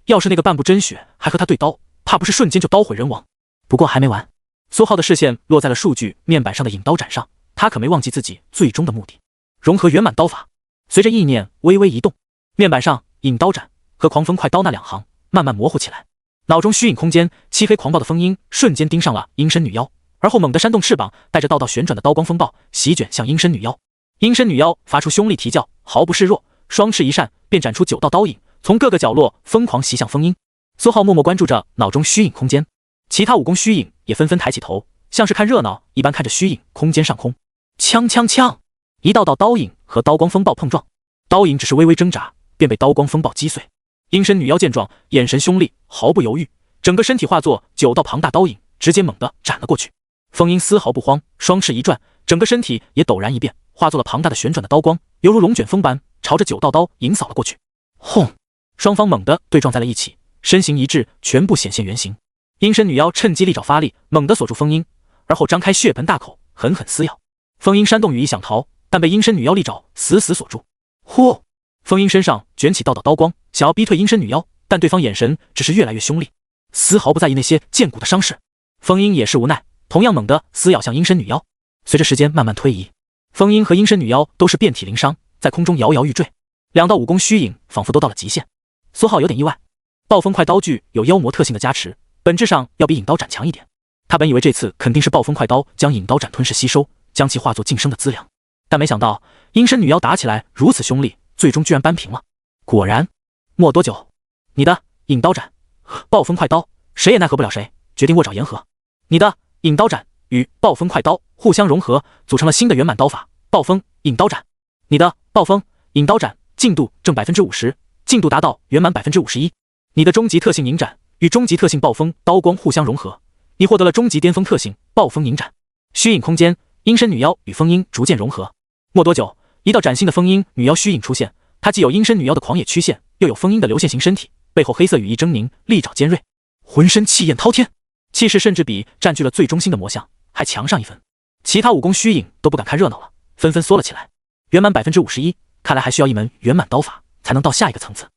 要是那个半步真血还和他对刀，怕不是瞬间就刀毁人亡。不过还没完，苏浩的视线落在了数据面板上的引刀斩上，他可没忘记自己最终的目的，融合圆满刀法。随着意念微微移动，面板上引刀斩和狂风快刀那2行慢慢模糊起来。脑中虚影空间，漆黑狂暴的风音瞬间盯上了阴身女妖，而后猛地扇动翅膀，带着道道旋转的刀光风暴席卷向阴身女妖。阴身女妖发出凶厉啼叫，毫不示弱，双翅一扇便展出9道刀影，从各个角落疯狂袭向风音。苏浩默默关注着脑中虚影空间，其他武功虚影也纷纷抬起头，像是看热闹一般看着虚影空间上空。锵锵锵，一道道刀影和刀光风暴碰撞，刀影只是微微挣扎，便被刀光风暴击碎。阴身女妖见状，眼神凶厉，毫不犹豫，整个身体化作9道庞大刀影，直接猛地斩了过去。风音丝毫不慌，双翅一转，整个身体也陡然一变，化作了庞大的旋转的刀光，犹如龙卷风般朝着9道刀迎扫了过去。轰！双方猛地对撞在了一起，身形一致，全部显现原形。阴身女妖趁机利爪发力，猛地锁住风音，而后张开血盆大口，狠狠撕咬。风音扇动羽翼想逃，但被阴身女妖利爪死死锁住。呼！风音身上卷起道道刀光，想要逼退阴身女妖，但对方眼神只是越来越凶厉，丝毫不在意那些剑骨的伤势。风音也是无奈，同样猛地撕咬向阴身女妖。随着时间慢慢推移，风音和阴身女妖都是遍体鳞伤，在空中摇摇欲坠，2道武功虚影仿佛都到了极限。苏浩有点意外，暴风快刀具有妖魔特性的加持，本质上要比引刀斩强一点。他本以为这次肯定是暴风快刀将引刀斩吞噬吸收，将其化作晋升的资粮，但没想到阴身女妖打起来如此凶厉，最终居然扳平了。果然，没多久，你的引刀斩、暴风快刀谁也奈何不了谁，决定握爪言和。你的引刀斩与暴风快刀互相融合，组成了新的圆满刀法暴风引刀斩。你的暴风引刀斩进度正 50%， 进度达到圆满 51%。你的终极特性引斩与终极特性暴风刀光互相融合，你获得了终极巅峰特性暴风引斩。虚影空间，阴身女妖与风音逐渐融合。没多久，一道崭新的风音女妖虚影出现，她既有阴身女妖的狂野曲线，又有风音的流线型身体，背后黑色羽翼狰狞，利爪尖锐，浑身气焰滔天，气势甚至比占据了最中心的魔像还强上一分。其他武功虚影都不敢看热闹了，纷纷缩了起来。圆满 51%， 看来还需要一门圆满刀法才能到下一个层次。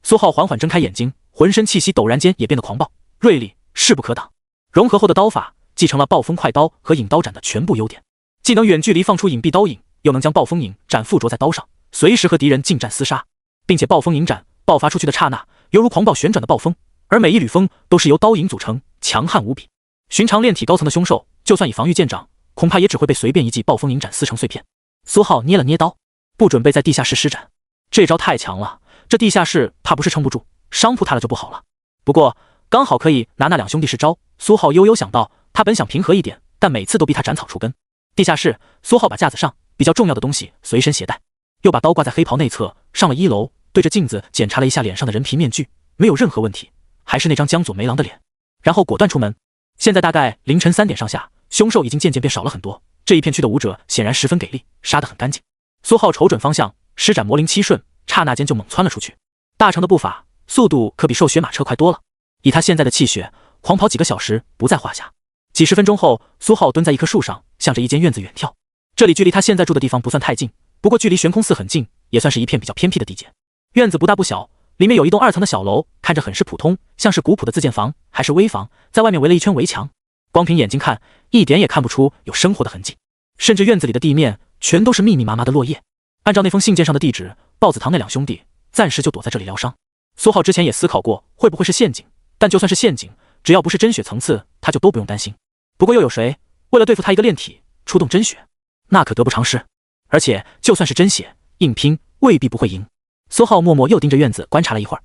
苏浩缓缓睁开眼睛，浑身气息陡然间也变得狂暴锐利，势不可挡。融合后的刀法继承了暴风快刀和引刀斩的全部优点，既能远距离放出隐蔽刀影，又能将暴风影斩附着在刀上，随时和敌人近战厮杀。并且暴风影斩爆发出去的刹那，犹如狂暴旋转的暴风，而每一缕风都是由刀影组成，强悍无比。寻常炼体高层的凶兽，就算以防御见长，恐怕也只会被随便一记暴风影斩撕成碎片。苏浩捏了捏刀，不准备在地下室施展。这招太强了，这地下室怕不是撑不住，商铺塌了就不好了。不过刚好可以拿那两兄弟试招。苏浩悠悠想到，他本想平和一点，但每次都逼他斩草除根。地下室，苏浩把架子上比较重要的东西随身携带，又把刀挂在黑袍内侧，上了1楼，对着镜子检查了一下脸上的人皮面具，没有任何问题，还是那张江左梅郎的脸，然后果断出门。现在大概凌晨3点上下，凶兽已经渐渐变少了很多，这一片区的武者显然十分给力，杀得很干净。苏浩瞅准方向，施展魔灵七瞬，刹那间就猛窜了出去。大成的步伐速度可比兽血马车快多了，以他现在的气血，狂跑几个小时不在话下。几十分钟后，苏浩蹲在一棵树上，向着一间院子远眺。这里距离他现在住的地方不算太近，不过距离悬空寺很近，也算是一片比较偏僻的地界。院子不大不小，里面有一栋2层的小楼，看着很是普通，像是古朴的自建房还是危房，在外面围了一圈围墙，光凭眼睛看一点也看不出有生活的痕迹，甚至院子里的地面全都是密密麻麻的落叶。按照那封信件上的地址，豹子堂那两兄弟暂时就躲在这里疗伤。苏浩之前也思考过会不会是陷阱，但就算是陷阱，只要不是真血层次，他就都不用担心。不过又有谁为了对付他一个炼体出动真血？那可得不偿失。而且就算是真血，硬拼未必不会赢。苏浩默默又盯着院子观察了一会儿，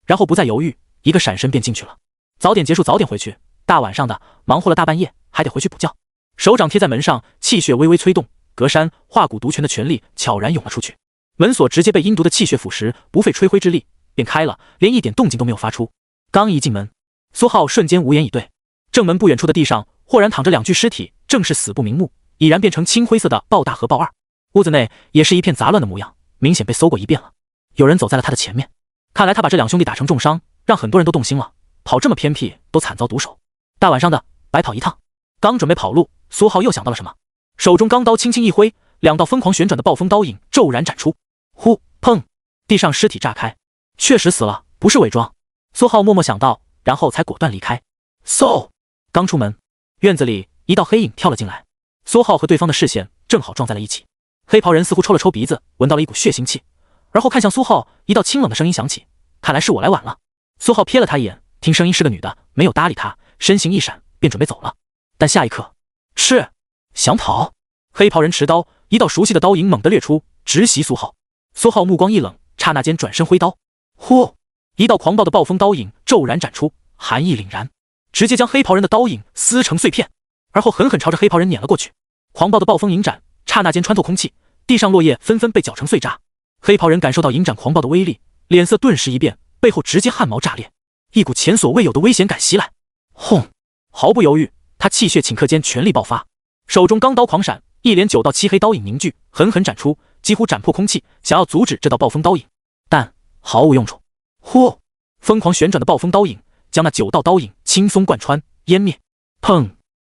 然后不再犹豫，一个闪身便进去了。早点结束早点回去，大晚上的忙活了大半夜，还得回去补觉。手掌贴在门上，气血微微催动，隔山化骨独拳的权力悄然涌了出去。门锁直接被阴毒的气血腐蚀，不费吹灰之力便开了，连一点动静都没有发出。刚一进门，苏浩瞬间无言以对。正门不远处的地上豁然躺着2具尸体，正是死不瞑目，已然变成青灰色的豹大和豹二。屋子内也是一片杂乱的模样，明显被搜过一遍了。有人走在了他的前面，看来他把这2兄弟打成重伤，让很多人都动心了。跑这么偏僻，都惨遭毒手。大晚上的白跑一趟。刚准备跑路，苏浩又想到了什么，手中钢刀轻轻一挥，2道疯狂旋转的暴风刀影骤然斩出。呼砰，地上尸体炸开，确实死了，不是伪装。苏浩默默想到，然后才果断离开。嗖，刚出门，院子里一道黑影跳了进来，苏浩和对方的视线正好撞在了一起。黑袍人似乎抽了抽鼻子，闻到了一股血腥气，而后看向苏浩，一道清冷的声音响起：“看来是我来晚了。”苏浩瞥了他一眼，听声音是个女的，没有搭理他，身形一闪便准备走了。但下一刻，是想跑。黑袍人持刀，一道熟悉的刀影猛地掠出，直袭苏浩。苏浩目光一冷，刹那间转身挥刀，呼，一道狂暴的暴风刀影骤然斩出，寒意凛然，直接将黑袍人的刀影撕成碎片，而后狠狠朝着黑袍人碾了过去。狂暴的暴风影斩刹那间穿透空气，地上落叶纷纷被搅成碎渣。黑袍人感受到影斩狂暴的威力，脸色顿时一变，背后直接汗毛炸裂，一股前所未有的危险感袭来。轰！毫不犹豫，他气血顷刻间全力爆发，手中钢刀狂闪，一连9道漆黑刀影凝聚，狠狠斩出，几乎斩破空气，想要阻止这道暴风刀影，但毫无用处。呼！疯狂旋转的暴风刀影将那9道刀影轻松贯穿湮灭。砰！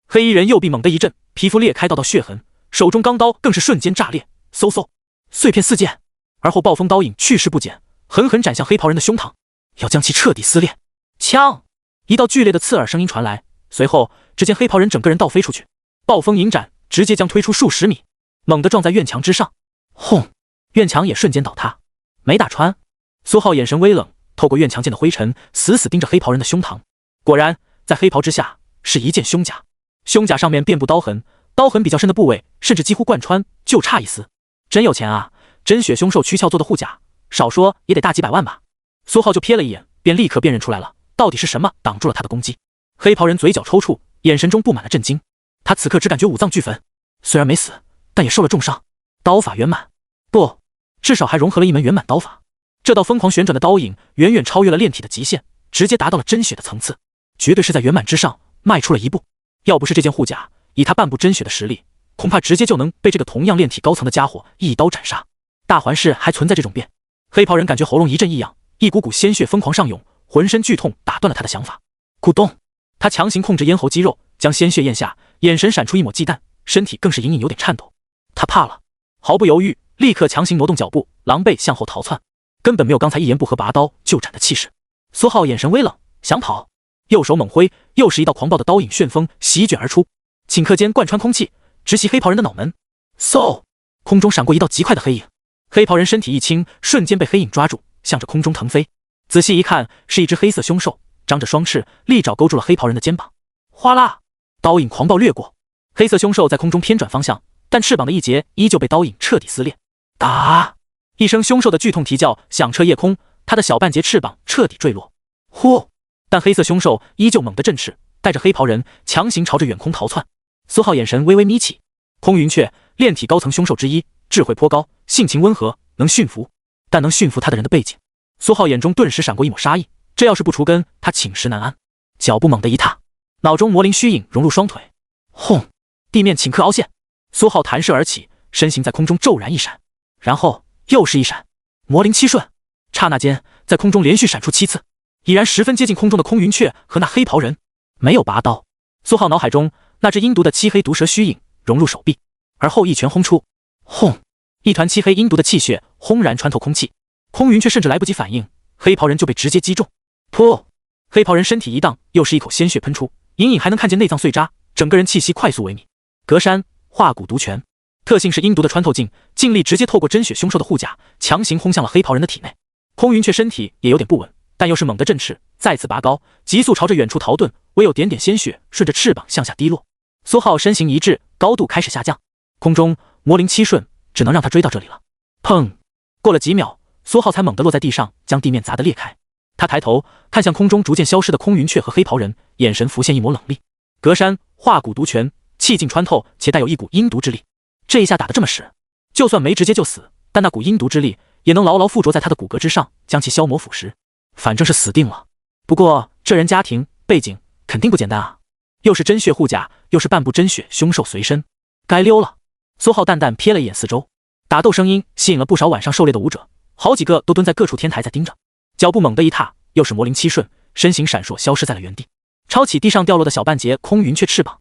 黑衣人右臂猛地一震，皮肤裂开道道血痕，手中钢刀更是瞬间炸裂，嗖嗖，碎片四溅。而后暴风刀影去势不减，狠狠斩向黑袍人的胸膛，要将其彻底撕裂。枪！一道剧烈的刺耳声音传来，随后只见黑袍人整个人倒飞出去，暴风影斩直接将推出数十米，猛地撞在院墙之上。轰！院墙也瞬间倒塌，没打穿。苏浩眼神微冷，透过院墙间的灰尘，死死盯着黑袍人的胸膛。果然，在黑袍之下是一件胸甲，胸甲上面遍布刀痕，刀痕比较深的部位甚至几乎贯穿，就差一丝。真有钱啊！真血凶兽躯壳做的护甲，少说也得大几百万吧。苏浩就瞥了一眼，便立刻辨认出来了，到底是什么挡住了他的攻击。黑袍人嘴角抽搐，眼神中布满了震惊。他此刻只感觉五脏俱焚，虽然没死，但也受了重伤。刀法圆满，不，至少还融合了一门圆满刀法。这道疯狂旋转的刀影远远超越了炼体的极限，直接达到了真血的层次，绝对是在圆满之上迈出了一步。要不是这件护甲，以他半步真血的实力，恐怕直接就能被这个同样炼体高层的家伙一刀斩杀。大环视还存在这种变，黑袍人感觉喉咙一阵异样，一股股鲜血疯狂上涌，浑身剧痛打断了他的想法。咕咚，他强行控制咽喉肌肉，将鲜血咽下，眼神闪出一抹忌惮，身体更是隐隐有点颤抖。他怕了，毫不犹豫，立刻强行挪动脚步，狼狈向后逃窜，根本没有刚才一言不合拔刀就斩的气势。苏浩眼神微冷，想跑，右手猛挥，又是一道狂暴的刀影旋风席卷而出，顷刻间贯穿空气，直袭黑袍人的脑门。嗖，空中闪过一道极快的黑影，黑袍人身体一轻，瞬间被黑影抓住，向着空中腾飞。仔细一看，是一只黑色凶兽，张着双翅，利爪勾住了黑袍人的肩膀。哗啦，刀影狂暴掠过，黑色凶兽在空中偏转方向，但翅膀的一节依旧被刀影彻底撕裂。打！一声凶兽的剧痛啼叫响彻夜空，它的小半截翅膀彻底坠落。呼！但黑色凶兽依旧猛地振翅，带着黑袍人强行朝着远空逃窜。苏浩眼神微微眯起，空云雀，炼体高层凶兽之一，智慧颇高，性情温和，能驯服，但能驯服他的人的背景。苏浩眼中顿时闪过一抹杀意，这要是不除根，他寝食难安。脚步猛地一踏，脑中魔灵虚影融入双腿，轰！地面顷刻凹陷。苏浩弹射而起，身形在空中骤然一闪，然后又是一闪，魔灵七瞬，刹那间在空中连续闪出7次，已然十分接近空中的空云雀和那黑袍人。没有拔刀，苏浩脑海中那只阴毒的漆黑毒蛇虚影融入手臂，而后一拳轰出，轰！一团漆黑阴毒的气血轰然穿透空气，空云雀甚至来不及反应，黑袍人就被直接击中。噗！黑袍人身体一荡，又是一口鲜血喷出，隐隐还能看见内脏碎渣，整个人气息快速萎靡。隔山化骨毒拳，特性是阴毒的穿透镜，劲力直接透过真血凶兽的护甲，强行轰向了黑袍人的体内。空云雀身体也有点不稳，但又是猛地振翅，再次拔高，急速朝着远处逃遁，唯有点点鲜血顺着翅膀向下滴落。苏浩身形一滞，高度开始下降，空中魔灵七瞬只能让他追到这里了。砰！过了几秒，苏浩才猛地落在地上，将地面砸得裂开。他抬头看向空中逐渐消失的空云雀和黑袍人，眼神浮现一抹冷厉。隔山化骨毒拳，气劲穿透，且带有一股阴毒之力。这一下打得这么实，就算没直接就死，但那股阴毒之力也能牢牢附着在他的骨骼之上，将其消磨腐蚀。反正是死定了。不过这人家庭背景肯定不简单啊，又是真血护甲，又是半部真血凶兽随身，该溜了。苏浩淡淡瞥了一眼四周，打斗声音吸引了不少晚上狩猎的武者，好几个都蹲在各处天台在盯着。脚步猛地一踏，又是魔灵七瞬，身形闪烁，消失在了原地，抄起地上掉落的小半截空云雀翅膀。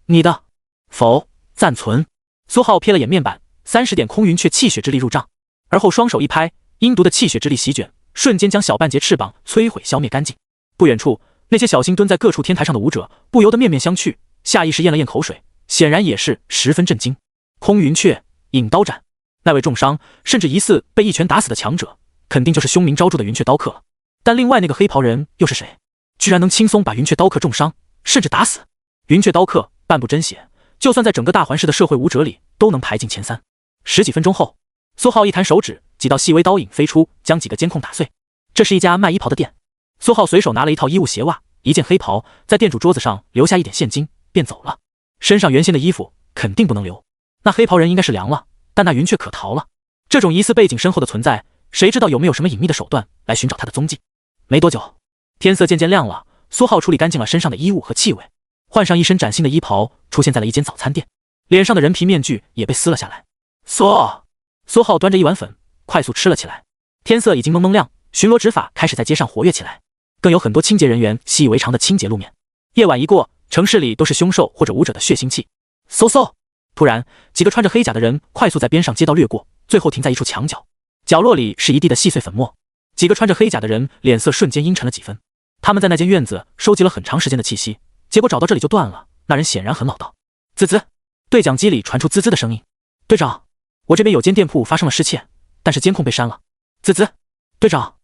你的否，暂存。苏浩瞥了眼面板，30点空云雀气血之力入账，而后双手一拍，阴毒的气血之力席卷，瞬间将小半截翅膀摧毁消灭干净。不远处，那些小心蹲在各处天台上的武者不由得面面相觑，下意识咽了咽口水，显然也是十分震惊。空云雀引刀斩，那位重伤甚至疑似被一拳打死的强者，肯定就是凶名昭著的云雀刀客了。但另外那个黑袍人又是谁？居然能轻松把云雀刀客重伤，甚至打死。云雀刀客半部真血，就算在整个大环市的社会武者里都能排进前3。十几分钟后，苏浩一弹手指，几道细微刀影飞出，将几个监控打碎。这是一家卖衣袍的店，苏浩随手拿了一套衣物鞋袜，一件黑袍，在店主桌子上留下一点现金，便走了。身上原先的衣服肯定不能留，那黑袍人应该是凉了，但那云雀可逃了。这种疑似背景深厚的存在，谁知道有没有什么隐秘的手段来寻找他的踪迹？没多久，天色渐渐亮了，苏浩处理干净了身上的衣物和气味，换上一身崭新的衣袍，出现在了一间早餐店，脸上的人皮面具也被撕了下来。苏浩端着一碗粉，快速吃了起来。天色已经蒙蒙亮，巡逻执法开始在街上活跃起来，更有很多清洁人员习以为常的清洁路面。夜晚一过，城市里都是凶兽或者武者的血腥气。嗖！突然，几个穿着黑甲的人快速在边上街道掠过，最后停在一处墙角，角落里是一地的细碎粉末。几个穿着黑甲的人脸色瞬间阴沉了几分。他们在那间院子收集了很长时间的气息，结果找到这里就断了。那人显然很老道。滋滋，对讲机里传出滋滋的声音。队长，我这边有间店铺发生了失窃，但是监控被删了。滋滋，队长，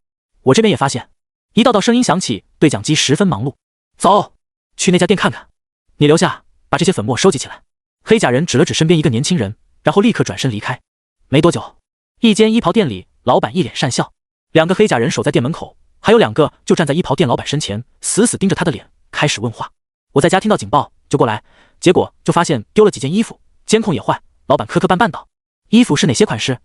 我这边也发现。一道道声音响起，对讲机十分忙碌。走，去那家店看看。你留下，把这些粉末收集起来。黑甲人指了指身边一个年轻人，然后立刻转身离开。没多久，一间衣袍店里，老板一脸讪笑，2个黑甲人守在店门口，还有2个就站在衣袍店老板身前，死死盯着他的脸，开始问话。我在家听到警报就过来，结果就发现丢了几件衣服，监控也坏。老板磕磕绊绊道：“衣服是哪些款式？”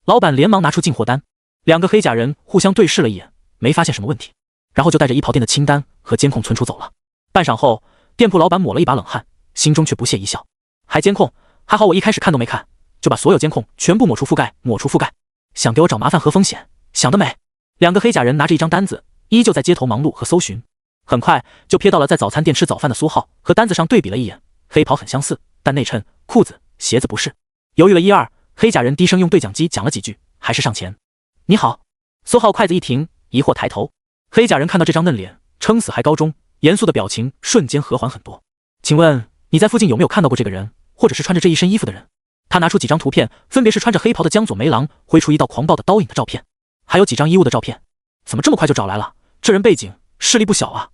老板连忙拿出进货单，2个黑甲人互相对视了一眼，没发现什么问题，然后就带着衣袍店的清单和监控存储走了。半晌后，店铺老板抹了一把冷汗，心中却不屑一笑：“还监控？还好我一开始看都没看，就把所有监控全部抹除覆盖。想给我找麻烦和风险，想得美。”2个黑甲人拿着一张单子，依旧在街头忙碌和搜寻，很快就瞥到了在早餐店吃早饭的苏浩，和单子上对比了一眼，黑袍很相似，但内衬、裤子、鞋子不是。犹豫了1、2，黑甲人低声用对讲机讲了几句，还是上前。你好。苏浩筷子一停，疑惑抬头。黑甲人看到这张嫩脸，撑死还高中，严肃的表情瞬间和缓很多。请问你在附近有没有看到过这个人，或者是穿着这一身衣服的人？他拿出几张图片，分别是穿着黑袍的江左梅郎挥出一道狂暴的刀影的照片，还有几张衣物的照片，怎么这么快就找来了？这人背景势力不小啊！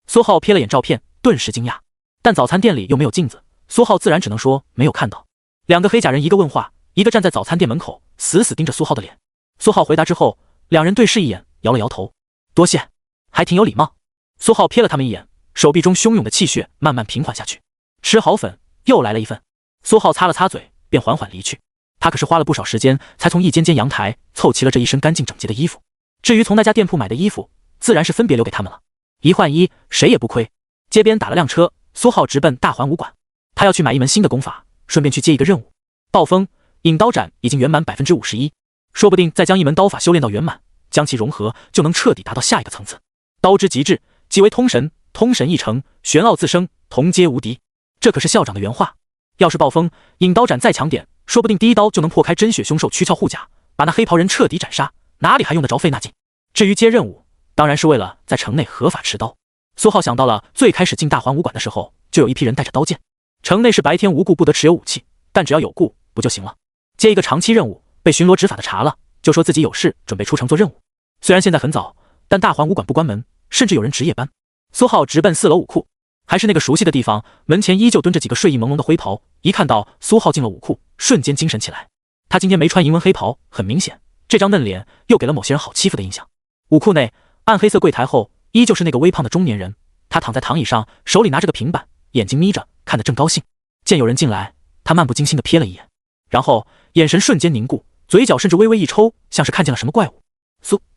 苏浩瞥了眼照片，顿时惊讶，但早餐店里又没有镜子，苏浩自然只能说没有看到。两个黑甲人一个问话，一个站在早餐店门口，死死盯着苏浩的脸。苏浩回答之后，两人对视一眼，摇了摇头，多谢，还挺有礼貌。苏浩瞥了他们一眼，手臂中汹涌的气血慢慢平缓下去。吃好粉，又来了一份。苏浩擦了擦嘴，便缓缓离去。他可是花了不少时间，才从一间间阳台凑齐了这一身干净整洁的衣服。至于从那家店铺买的衣服，自然是分别留给他们了，一换一，谁也不亏。街边打了辆车，苏浩直奔大环武馆。他要去买一门新的功法，顺便去接一个任务。暴风引刀斩已经圆满51%，说不定再将一门刀法修炼到圆满，将其融合，就能彻底达到下一个层次。刀之极致，即为通神，通神一成，玄奥自生，同阶无敌。这可是校长的原话。要是暴风引刀斩再强点，说不定第一刀就能破开真血凶兽躯壳护甲，把那黑袍人彻底斩杀，哪里还用得着费那劲？至于接任务，当然是为了在城内合法持刀。苏浩想到了最开始进大环武馆的时候，就有一批人带着刀剑。城内是白天无故不得持有武器，但只要有故不就行了？接一个长期任务，被巡逻执法的查了，就说自己有事，准备出城做任务。虽然现在很早，但大环武馆不关门，甚至有人值夜班。苏浩直奔4楼武库，还是那个熟悉的地方，门前依旧蹲着几个睡意朦胧的灰袍。一看到苏浩进了武库，瞬间精神起来。他今天没穿银纹黑袍，很明显，这张嫩脸又给了某些人好欺负的印象。武库内暗黑色柜台后，依旧是那个微胖的中年人，他躺在躺椅上，手里拿着个平板，眼睛眯着，看得正高兴。见有人进来，他漫不经心地瞥了一眼，然后眼神瞬间凝固，嘴角甚至微微一抽，像是看见了什么怪物。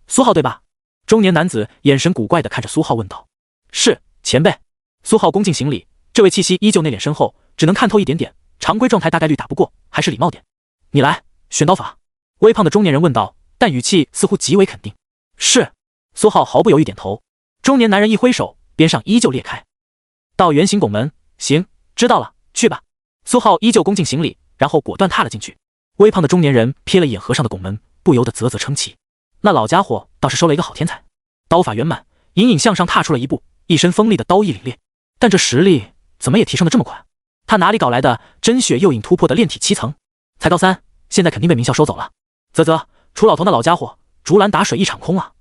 苏浩对吧？中年男子眼神古怪地看着苏浩问道。是，前辈。苏浩恭敬行礼，这位气息依旧内敛深厚，只能看透一点点，常规状态大概率打不过，还是礼貌点。你来，选刀法。微胖的中年人问道，但语气似乎极为肯定。是。苏浩毫不犹豫点头。中年男人一挥手，边上依旧裂开。到圆形拱门，行，知道了，去吧。苏浩依旧恭敬行礼，然后果断踏了进去。微胖的中年人瞥了一眼合上的拱门，不由得啧啧称奇。那老家伙倒是收了一个好天才，刀法圆满，隐隐向上踏出了一步，一身锋利的刀意凛冽。但这实力怎么也提升得这么快？他哪里搞来的真血诱引突破的炼体7层？才高3，现在肯定被名校收走了。啧，楚老头那老家伙，竹篮打水一场空啊！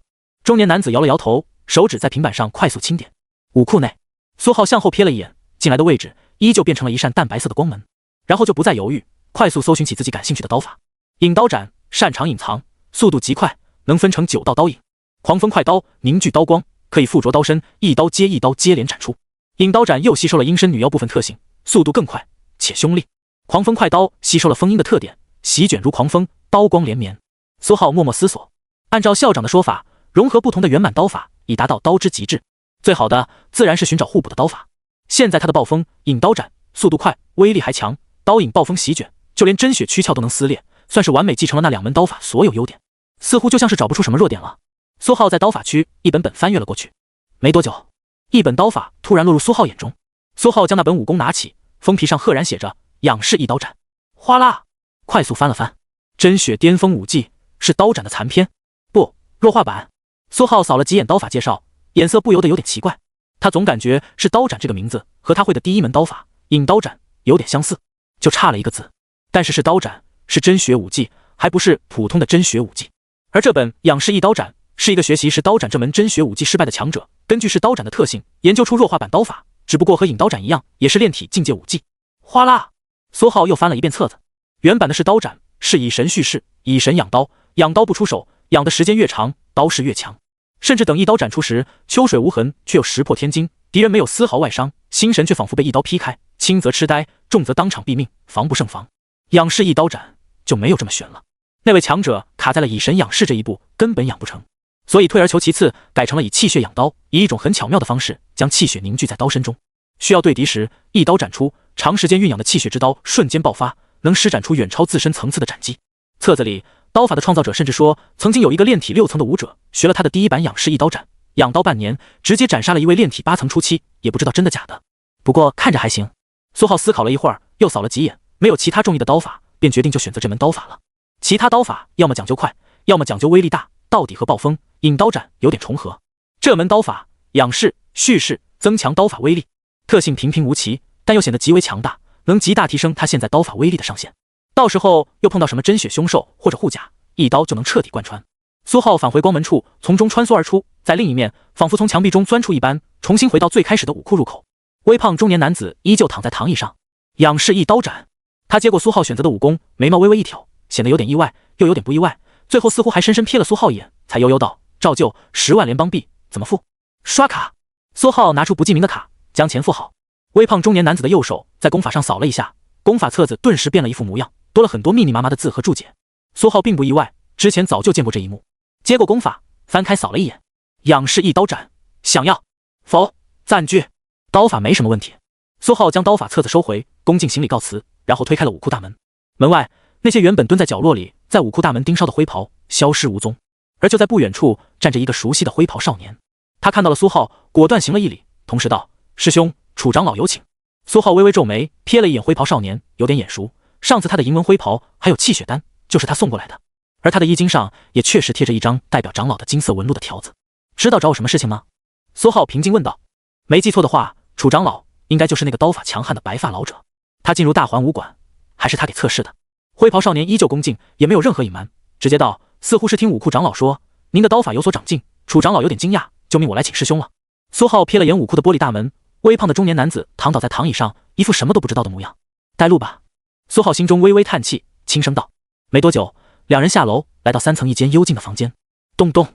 中年男子摇了摇头，手指在平板上快速轻点。武库内，苏浩向后瞥了一眼，进来的位置依旧变成了一扇淡白色的光门，然后就不再犹豫，快速搜寻起自己感兴趣的刀法。引刀斩擅长隐藏，速度极快，能分成9道刀影。狂风快刀凝聚刀光，可以附着刀身，一刀接一刀接连斩出。引刀斩又吸收了阴身女妖部分特性，速度更快且凶厉。狂风快刀吸收了风阴的特点，席卷如狂风，刀光连绵。苏浩默默思索，按照校长的说法，融合不同的圆满刀法，以达到刀之极致。最好的自然是寻找互补的刀法。现在他的暴风引刀斩速度快，威力还强，刀引暴风席卷，就连真血躯壳都能撕裂，算是完美继承了那两门刀法所有优点，似乎就像是找不出什么弱点了。苏浩在刀法区一本本翻阅了过去，没多久，一本刀法突然落入苏浩眼中。苏浩将那本武功拿起，封皮上赫然写着仰视一刀斩。哗啦，快速翻了翻，真血巅峰武技是刀斩的残篇，不，弱化版。苏浩扫了几眼刀法介绍，眼色不由得有点奇怪。他总感觉是刀斩这个名字和他会的第一门刀法引刀斩有点相似，就差了一个字。但是刀斩是真血武技，还不是普通的真血武技。而这本仰视一刀斩是一个学习是刀斩这门真血武技失败的强者，根据是刀斩的特性研究出弱化版刀法，只不过和引刀斩一样，也是炼体境界武技。哗啦，苏浩又翻了一遍册子。原版的是刀斩是以神蓄势，以神养刀，养刀不出手，养的时间越长，刀势越强。甚至等一刀斩出时，秋水无痕，却又石破天惊，敌人没有丝毫外伤，心神却仿佛被一刀劈开，轻则痴呆，重则当场毙命，防不胜防。仰视一刀斩就没有这么悬了，那位强者卡在了以神仰视这一步，根本养不成，所以退而求其次，改成了以气血养刀，以一种很巧妙的方式将气血凝聚在刀身中。需要对敌时，一刀斩出，长时间酝养的气血之刀瞬间爆发，能施展出远超自身层次的斩击。册子里刀法的创造者甚至说，曾经有一个炼体6层的武者学了他的第一版仰视一刀斩，养刀半年，直接斩杀了一位炼体8层初期，也不知道真的假的。不过看着还行。苏浩思考了一会儿，又扫了几眼，没有其他中意的刀法，便决定就选择这门刀法了。其他刀法要么讲究快，要么讲究威力大，到底和暴风引刀斩有点重合。这门刀法仰视蓄势，增强刀法威力，特性平平无奇，但又显得极为强大，能极大提升他现在刀法威力的上限。到时候又碰到什么真血凶兽或者护甲，一刀就能彻底贯穿。苏浩返回光门处，从中穿梭而出，在另一面仿佛从墙壁中钻出一般，重新回到最开始的武库入口。微胖中年男子依旧躺在躺椅上，仰视一刀斩。他接过苏浩选择的武功，眉毛微微一挑，显得有点意外，又有点不意外，最后似乎还深深瞥了苏浩一眼，才悠悠道：“照旧10万联邦币，怎么付？”刷卡。苏浩拿出不记名的卡，将钱付好。微胖中年男子的右手在功法上扫了一下，功法册子顿时变了一副模样，多了很多密密麻麻的字和注解。苏浩并不意外，之前早就见过这一幕。接过功法，翻开扫了一眼，仰视一刀斩，想要否？暂居。刀法没什么问题。苏浩将刀法册子收回，恭敬行礼告辞，然后推开了武库大门。门外那些原本蹲在角落里在武库大门盯梢的灰袍消失无踪，而就在不远处站着一个熟悉的灰袍少年。他看到了苏浩，果断行了一礼，同时道：“师兄，楚长老有请。”苏浩微微皱眉，瞥了一眼灰袍少年，有点眼熟，上次他的银纹灰袍还有气血丹就是他送过来的，而他的衣襟上也确实贴着一张代表长老的金色纹路的条子。知道找我什么事情吗？苏浩平静问道。没记错的话，楚长老应该就是那个刀法强悍的白发老者，他进入大环武馆还是他给测试的？灰袍少年依旧恭敬，也没有任何隐瞒，直接道：“似乎是听武库长老说您的刀法有所长进，楚长老有点惊讶，就命我来请师兄了。”苏浩瞥了眼武库的玻璃大门，微胖的中年男子躺倒在躺椅上，一副什么都不知道的模样。带路吧。苏浩心中微微叹气，轻声道。没多久，两人下楼，来到3层一间幽静的房间。咚咚，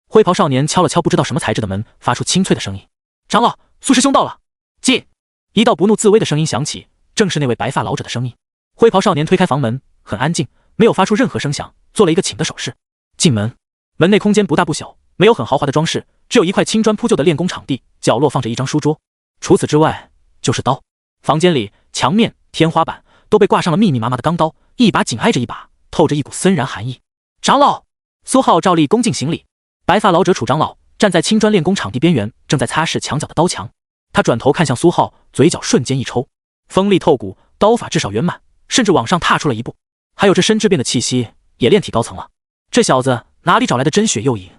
灰袍少年敲了敲不知道什么材质的门，发出清脆的声音：“长老，苏师兄到了。”进。一道不怒自威的声音响起，正是那位白发老者的声音。灰袍少年推开房门，很安静，没有发出任何声响，做了一个请的手势。进门。门内空间不大不小，没有很豪华的装饰，只有一块青砖铺就的练功场地，角落放着一张书桌，除此之外就是刀。房间里墙面、天花板都被挂上了密密麻麻的钢刀，一把紧挨着一把，透着一股森然寒意。长老。苏浩照例恭敬行礼。白发老者楚长老站在青砖练功场地边缘，正在擦拭墙角的刀墙。他转头看向苏浩，嘴角瞬间一抽，锋利透骨，刀法至少圆满，甚至往上踏出了一步，还有这身质变的气息，也炼体高层了。这小子哪里找来的真血右影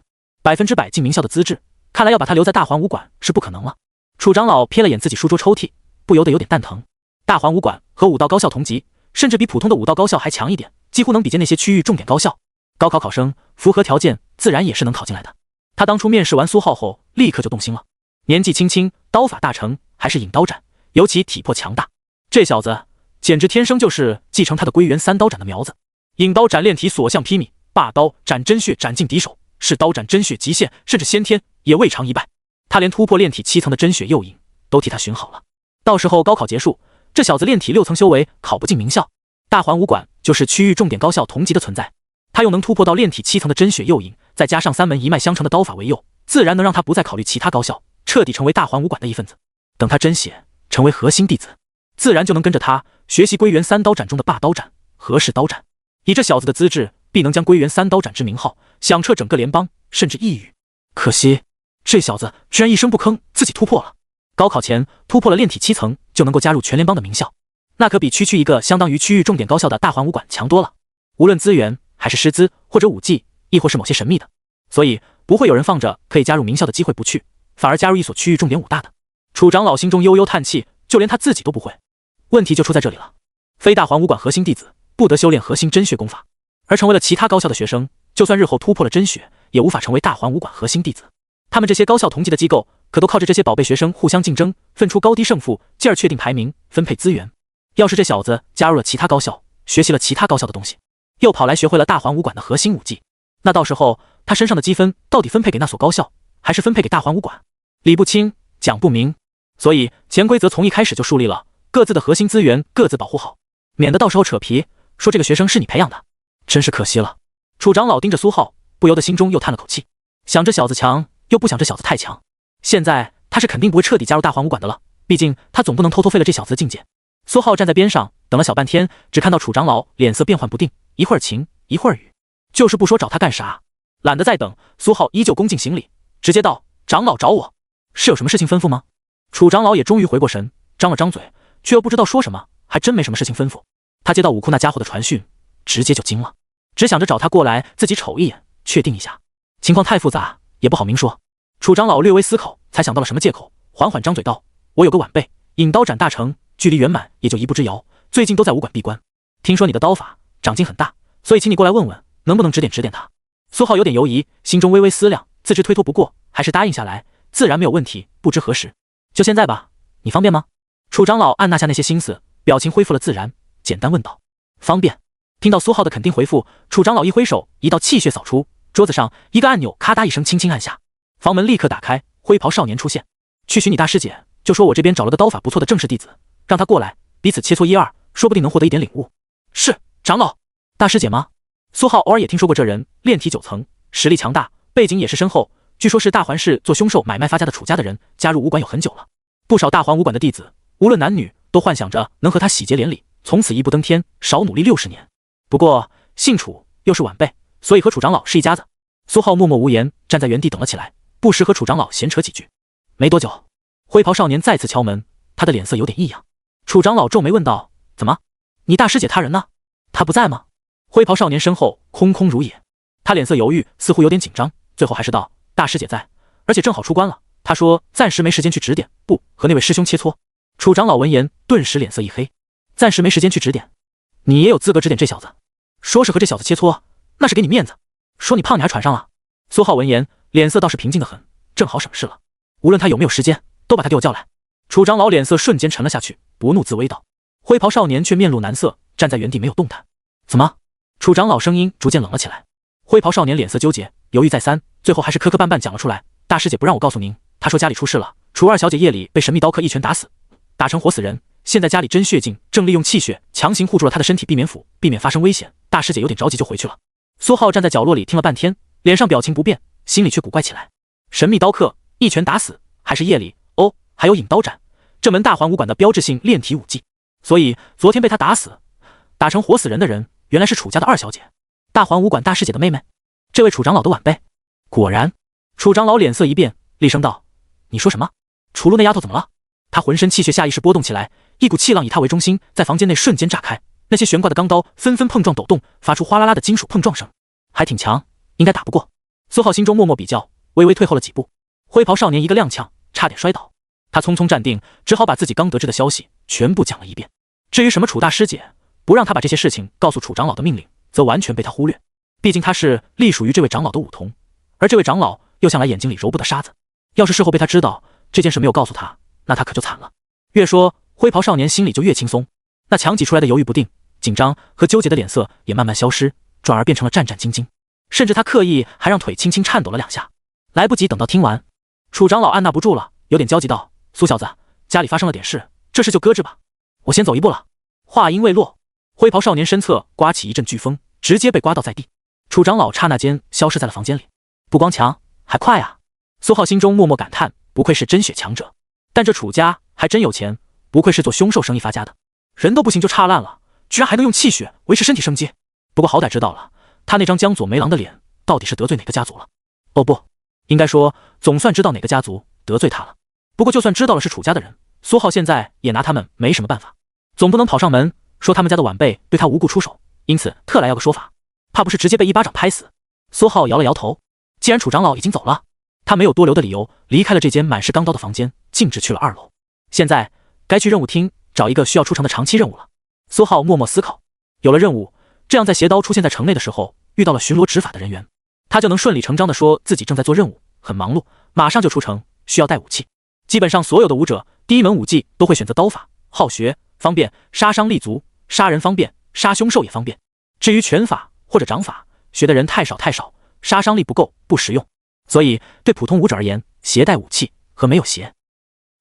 ？100%进名校的资质，看来要把他留在大环武馆是不可能了。楚长老瞥了眼自己书桌抽屉，不由得有点蛋疼。大环武馆和武道高校同级，甚至比普通的武道高校还强一点，几乎能比肩那些区域重点高校。高考考生符合条件，自然也是能考进来的。他当初面试完苏浩后，立刻就动心了。年纪轻轻，刀法大成，还是引刀斩，尤其体魄强大。这小子简直天生就是继承他的归元3刀斩的苗子。引刀斩炼体所向披靡，霸刀斩真血斩尽敌手，是刀斩真血极限，甚至先天也未尝一败。他连突破炼体7层的真血诱引都替他寻好了。到时候高考结束，这小子炼体6层修为考不进名校，大环武馆就是区域重点高校同级的存在。他又能突破到炼体7层的真血诱引，再加上3门一脉相承的刀法为诱，自然能让他不再考虑其他高校，彻底成为大环武馆的一份子。等他真血成为核心弟子，自然就能跟着他学习归元3刀斩中的霸刀斩、和式刀斩。以这小子的资质，必能将归元3刀斩之名号响彻整个联邦，甚至异域。可惜这小子居然一声不吭，自己突破了。高考前突破了炼体7层，就能够加入全联邦的名校，那可比区区一个相当于区域重点高校的大环武馆强多了。无论资源还是师资，或者武技，亦或是某些神秘的，所以不会有人放着可以加入名校的机会不去，反而加入一所区域重点武大的。楚长老心中悠悠叹气，就连他自己都不会。问题就出在这里了，非大环武馆核心弟子不得修炼核心真血功法，而成为了其他高校的学生，就算日后突破了真血，也无法成为大环武馆核心弟子。他们这些高校同级的机构，可都靠着这些宝贝学生互相竞争，分出高低胜负，进而确定排名，分配资源。要是这小子加入了其他高校，学习了其他高校的东西，又跑来学会了大环武馆的核心武技，那到时候他身上的积分到底分配给那所高校，还是分配给大环武馆，理不清，讲不明。所以潜规则从一开始就树立了，各自的核心资源各自保护好，免得到时候扯皮说这个学生是你培养的，真是可惜了。楚长老盯着苏浩，不由得心中又叹了口气，想这小子强，又不想这小子太强。现在他是肯定不会彻底加入大环武馆的了，毕竟他总不能偷偷废了这小子的境界。苏浩站在边上等了小半天，只看到楚长老脸色变幻不定，一会儿晴一会儿雨，就是不说找他干啥。懒得再等，苏浩依旧恭敬行礼，直接道：“长老找我，是有什么事情吩咐吗？”楚长老也终于回过神，张了张嘴，却又不知道说什么，还真没什么事情吩咐。他接到武库那家伙的传讯，直接就惊了，只想着找他过来自己瞅一眼，确定一下。情况太复杂，也不好明说。楚长老略微思考，才想到了什么借口，缓缓张嘴道：“我有个晚辈，引刀斩大成，距离圆满也就一步之遥，最近都在武馆闭关。听说你的刀法长进很大，所以请你过来问问，能不能指点指点他。”苏浩有点犹疑，心中微微思量，自知推脱不过，还是答应下来，自然没有问题。不知何时，就现在吧，你方便吗？楚长老按捺下那些心思，表情恢复了自然，简单问道：方便。听到苏浩的肯定回复，楚长老一挥手，一道气血扫出，桌子上一个按钮咔嗒一声轻轻按下，房门立刻打开，灰袍少年出现。去寻你大师姐，就说我这边找了个刀法不错的正式弟子，让他过来，彼此切磋一二，说不定能获得一点领悟。是，长老。大师姐吗？苏浩偶尔也听说过这人，炼体9层，实力强大，背景也是深厚，据说是大环市做凶兽买卖发家的楚家的人，加入武馆有很久了。不少大环武馆的弟子，无论男女，都幻想着能和他喜结连理，从此一步登天，少努力60年。不过姓楚，又是晚辈，所以和楚长老是一家子。苏浩默默无言，站在原地等了起来，不时和楚长老闲扯几句。没多久，灰袍少年再次敲门，他的脸色有点异样。楚长老皱眉问道：怎么？你大师姐他人呢？他不在吗？灰袍少年身后空空如也，他脸色犹豫，似乎有点紧张，最后还是道：大师姐在，而且正好出关了。他说暂时没时间去指点，不和那位师兄切磋。楚长老闻言顿时脸色一黑，暂时没时间去指点，你也有资格指点这小子？说是和这小子切磋，那是给你面子，说你胖你还喘上了。苏浩闻言脸色倒是平静得很，正好省事了，无论他有没有时间，都把他给我叫来。楚长老脸色瞬间沉了下去，不怒自威道。灰袍少年却面露难色，站在原地没有动弹。怎么？楚长老声音逐渐冷了起来。灰袍少年脸色纠结，犹豫再三，最后还是磕磕绊绊讲了出来。大师姐不让我告诉您，她说家里出事了，楚二小姐夜里被神秘刀客一拳打死，打成活死人，现在家里真血镜正利用气血强行护住了她的身体，避免腐，避免发生危险。大师姐有点着急就回去了。苏浩站在角落里听了半天，脸上表情不变，心里却古怪起来。神秘刀客一拳打死，还是夜里？哦，还有引刀斩，这门大环武馆的标志性炼体武技。所以昨天被他打死，打成活死人的人，原来是楚家的二小姐，大环武馆大师姐的妹妹，这位楚长老的晚辈。果然，楚长老脸色一变，厉声道：你说什么？楚露那丫头怎么了？他浑身气血下意识波动起来，一股气浪以他为中心，在房间内瞬间炸开，那些悬挂的钢刀纷纷碰撞抖动，发出哗啦啦的金属碰撞声，还挺强，应该打不过。苏浩心中默默比较，微微退后了几步。灰袍少年一个踉跄，差点摔倒，他匆匆站定，只好把自己刚得知的消息全部讲了一遍。至于什么楚大师姐，不让他把这些事情告诉楚长老的命令，则完全被他忽略。毕竟他是隶属于这位长老的武童，而这位长老又向来眼睛里揉不得沙子，要是事后被他知道这件事没有告诉他，那他可就惨了。越说，灰袍少年心里就越轻松，那强挤出来的犹豫不定、紧张和纠结的脸色也慢慢消失，转而变成了战战兢兢，甚至他刻意还让腿轻轻颤抖了2下。来不及等到听完，楚长老按捺不住了，有点焦急道：苏小子，家里发生了点事，这事就搁置吧，我先走一步了。话音未落，灰袍少年身侧刮起一阵飓风，直接被刮倒在地。楚长老刹那间消失在了房间里。不光强，还快啊！苏浩心中默默感叹，不愧是真血强者。但这楚家还真有钱，不愧是做凶兽生意发家的，人都不行就差烂了，居然还能用气血维持身体生机。不过好歹知道了，他那张江左梅郎的脸到底是得罪哪个家族了？哦不，应该说总算知道哪个家族得罪他了。不过就算知道了是楚家的人，苏浩现在也拿他们没什么办法，总不能跑上门说他们家的晚辈对他无故出手，因此特来要个说法，怕不是直接被一巴掌拍死。苏浩摇了摇头，既然楚长老已经走了，他没有多留的理由，离开了这间满是钢刀的房间，径直去了2楼。现在该去任务厅找一个需要出城的长期任务了。苏浩默默思考，有了任务，这样在邪刀出现在城内的时候，遇到了巡逻执法的人员，他就能顺理成章地说自己正在做任务，很忙碌，马上就出城，需要带武器。基本上所有的武者第一门武技都会选择刀法，好学，方便，杀伤力足，杀人方便，杀凶兽也方便。至于拳法或者掌法，学的人太少，杀伤力不够，不实用。所以对普通武者而言，携带武器和没有携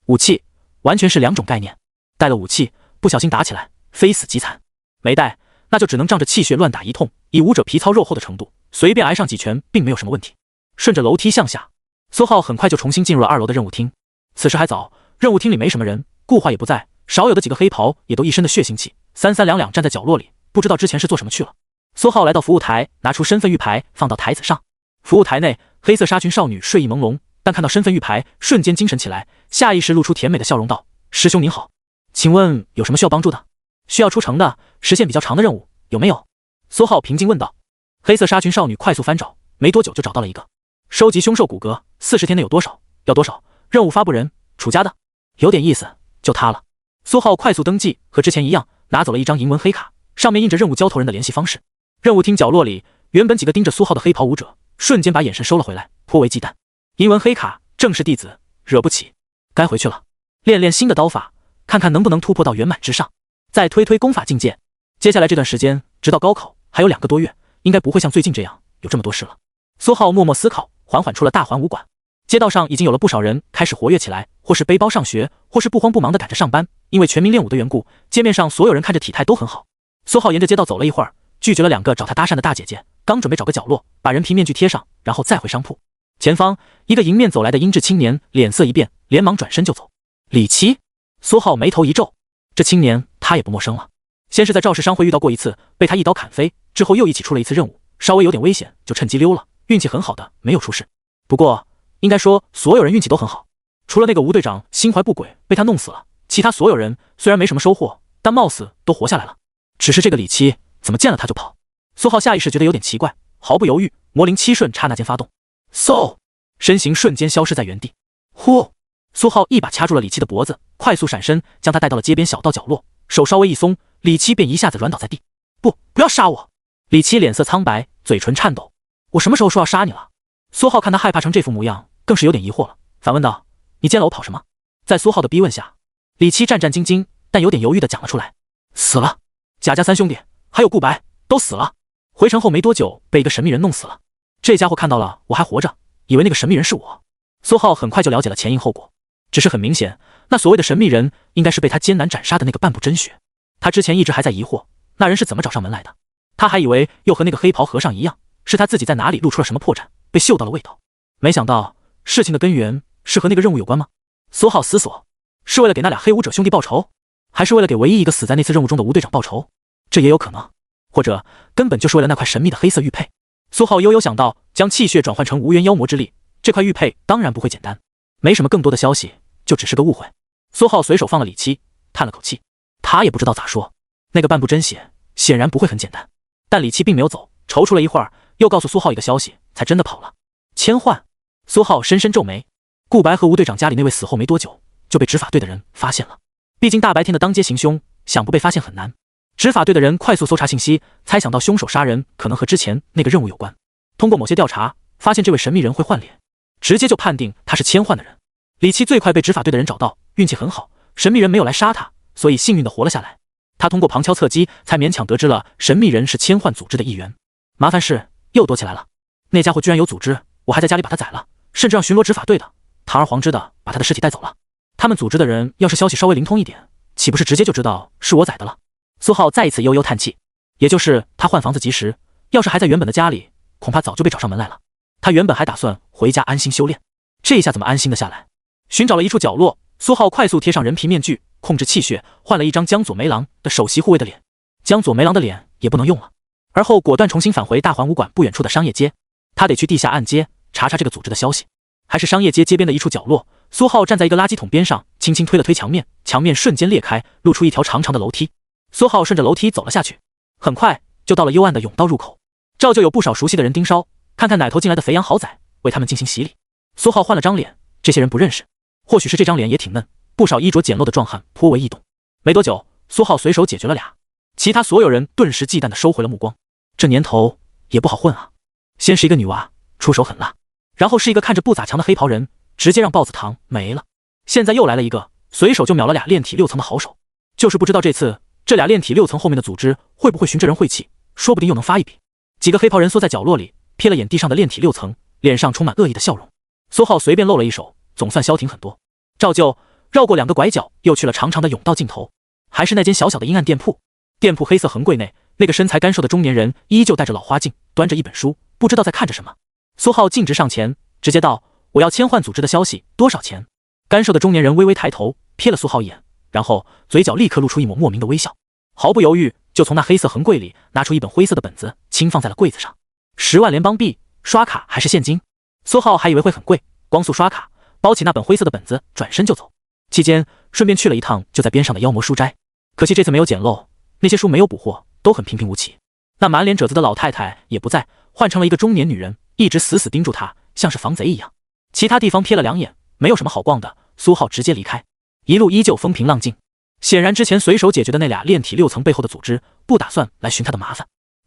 武器完全是2种概念。带了武器，不小心打起来，非死即残；没带，那就只能仗着气血乱打一通，以武者皮糙肉厚的程度，随便挨上几拳并没有什么问题。顺着楼梯向下，苏浩很快就重新进入了2楼的任务厅。此时还早，任务厅里没什么人，顾化也不在，少有的几个黑袍也都一身的血腥气，三三两两站在角落里，不知道之前是做什么去了。苏浩来到服务台，拿出身份玉牌放到台子上。服务台内，黑色纱裙少女睡意朦胧，但看到身份玉牌，瞬间精神起来，下意识露出甜美的笑容道：师兄您好，请问有什么需要帮助的？需要出城的，时限比较长的任务有没有？苏浩平静问道。黑色纱裙少女快速翻找，没多久就找到了一个。收集凶兽骨骼，40天内有多少？要多少？任务发布人楚家的，有点意思，就他了。苏浩快速登记，和之前一样，拿走了一张银纹黑卡，上面印着任务交头人的联系方式。任务厅角落里，原本几个盯着苏浩的黑袍武者，瞬间把眼神收了回来，颇为忌惮。银纹黑卡，正式弟子，惹不起。该回去了，练练新的刀法，看看能不能突破到圆满之上，再推推功法境界。接下来这段时间，直到高考还有2个多月，应该不会像最近这样有这么多事了。苏浩默默思考，缓缓出了大环武馆。街道上已经有了不少人开始活跃起来，或是背包上学，或是不慌不忙地赶着上班。因为全民练武的缘故，街面上所有人看着体态都很好。苏浩沿着街道走了一会儿，拒绝了2个找他搭讪的大姐姐，刚准备找个角落把人皮面具贴上，然后再回商铺。前方一个迎面走来的英质青年脸色一变，连忙转身就走。李琦，苏浩眉头一皱，这青年他也不陌生了，先是在赵氏商会遇到过一次，被他一刀砍飞，之后又一起出了一次任务，稍微有点危险就趁机溜了，运气很好的没有出事。不过应该说所有人运气都很好，除了那个吴队长心怀不轨被他弄死了，其他所有人虽然没什么收获，但貌似都活下来了。只是这个李琦怎么见了他就跑？苏浩下意识觉得有点奇怪，毫不犹豫，魔灵7瞬刹那间发动，嗖，身形瞬间消失在原地。呼，苏浩一把掐住了李琦的脖子，快速闪身将他带到了街边小道角落，手稍微一松，李琦便一下子软倒在地。不要杀我！李琦脸色苍白，嘴唇颤抖。我什么时候说要杀你了？苏浩看他害怕成这副模样，更是有点疑惑了，反问道：你见了我跑什么？在苏浩的逼问下，李琦战战兢兢但有点犹豫地讲了出来：死了，贾家3兄弟还有顾白都死了，回城后没多久被一个神秘人弄死了。这家伙看到了我还活着，以为那个神秘人是我。苏浩很快就了解了前因后果，只是很明显，那所谓的神秘人应该是被他艰难斩杀的那个半步真血。他之前一直还在疑惑那人是怎么找上门来的，他还以为又和那个黑袍和尚一样，是他自己在哪里露出了什么破绽，被嗅到了味道。没想到事情的根源是和那个任务有关吗？苏浩思索，是为了给那俩黑武者兄弟报仇，还是为了给唯一一个死在那次任务中的吴队长报仇？这也有可能，或者根本就是为了那块神秘的黑色玉佩。苏浩悠悠想到，将气血转换成无缘妖魔之力，这块玉佩当然不会简单。没什么更多的消息，就只是个误会。苏浩随手放了李琦，叹了口气，他也不知道咋说。那个半步真血显然不会很简单。但李琦并没有走，踌躇了一会儿，又告诉苏浩一个消息，才真的跑了。千唤。苏浩深深皱眉，顾白和吴队长家里那位死后没多久就被执法队的人发现了，毕竟大白天的当街行凶，想不被发现很难。执法队的人快速搜查信息，猜想到凶手杀人可能和之前那个任务有关。通过某些调查，发现这位神秘人会换脸，直接就判定他是千唤的人。李琦最快被执法队的人找到，运气很好，神秘人没有来杀他，所以幸运的活了下来。他通过旁敲侧击，才勉强得知了神秘人是千唤组织的一员。麻烦事又多起来了，那家伙居然有组织，我还在家里把他宰了，甚至让巡逻执法队的堂而皇之的把他的尸体带走了。他们组织的人要是消息稍微灵通一点，岂不是直接就知道是我宰的了？苏浩再一次悠悠叹气，也就是他换房子及时，要是还在原本的家里，恐怕早就被找上门来了。他原本还打算回家安心修炼，这一下怎么安心的下来？寻找了一处角落，苏浩快速贴上人皮面具，控制气血，换了一张江左梅郎的首席护卫的脸。江左梅郎的脸也不能用了，而后果断重新返回大环武馆不远处的商业街。他得去地下暗街查查这个组织的消息。还是商业街街边的一处角落，苏浩站在一个垃圾桶边上，轻轻推了推墙面，墙面瞬间裂开，露出一条长长的楼梯。苏浩顺着楼梯走了下去，很快就到了幽暗的甬道入口。照旧有不少熟悉的人盯梢，看看哪头进来的肥羊好宰，为他们进行洗礼。苏浩换了张脸，这些人不认识，或许是这张脸也挺嫩，不少衣着简陋的壮汉颇为异动。没多久，苏浩随手解决了俩，其他所有人顿时忌惮地收回了目光。这年头也不好混啊，先是一个女娃出手狠辣，然后是一个看着不咋强的黑袍人，直接让豹子堂没了。现在又来了一个，随手就秒了俩炼体6层的好手。就是不知道这次这俩炼体6层后面的组织会不会寻这人晦气，说不定又能发一笔。几个黑袍人缩在角落里，瞥了眼地上的炼体6层，脸上充满恶意的笑容。苏浩随便露了一手，总算消停很多。照旧绕过2个拐角，又去了长长的甬道尽头，还是那间小小的阴暗店铺。店铺黑色横柜内，那个身材干瘦的中年人依旧戴着老花镜，端着一本书，不知道在看着什么。苏浩径直上前，直接道：我要千唤组织的消息，多少钱？干瘦的中年人微微抬头，瞥了苏浩一眼，然后嘴角立刻露出一抹莫名的微笑，毫不犹豫就从那黑色横柜里拿出一本灰色的本子，轻放在了柜子上。10万联邦币，刷卡还是现金？苏浩还以为会很贵，光速刷卡，包起那本灰色的本子，转身就走。期间顺便去了一趟就在边上的妖魔书斋，可惜这次没有捡漏，那些书没有捕获，都很平平无奇。那满脸褶子的老太太也不在，换成了一个中年女人，一直死死盯住他，像是防贼一样。其他地方瞥了2眼，没有什么好逛的，苏浩直接离开，一路依旧风平浪静。显然之前随手解决的那俩炼体6层背后的组织不打算来寻他的麻烦，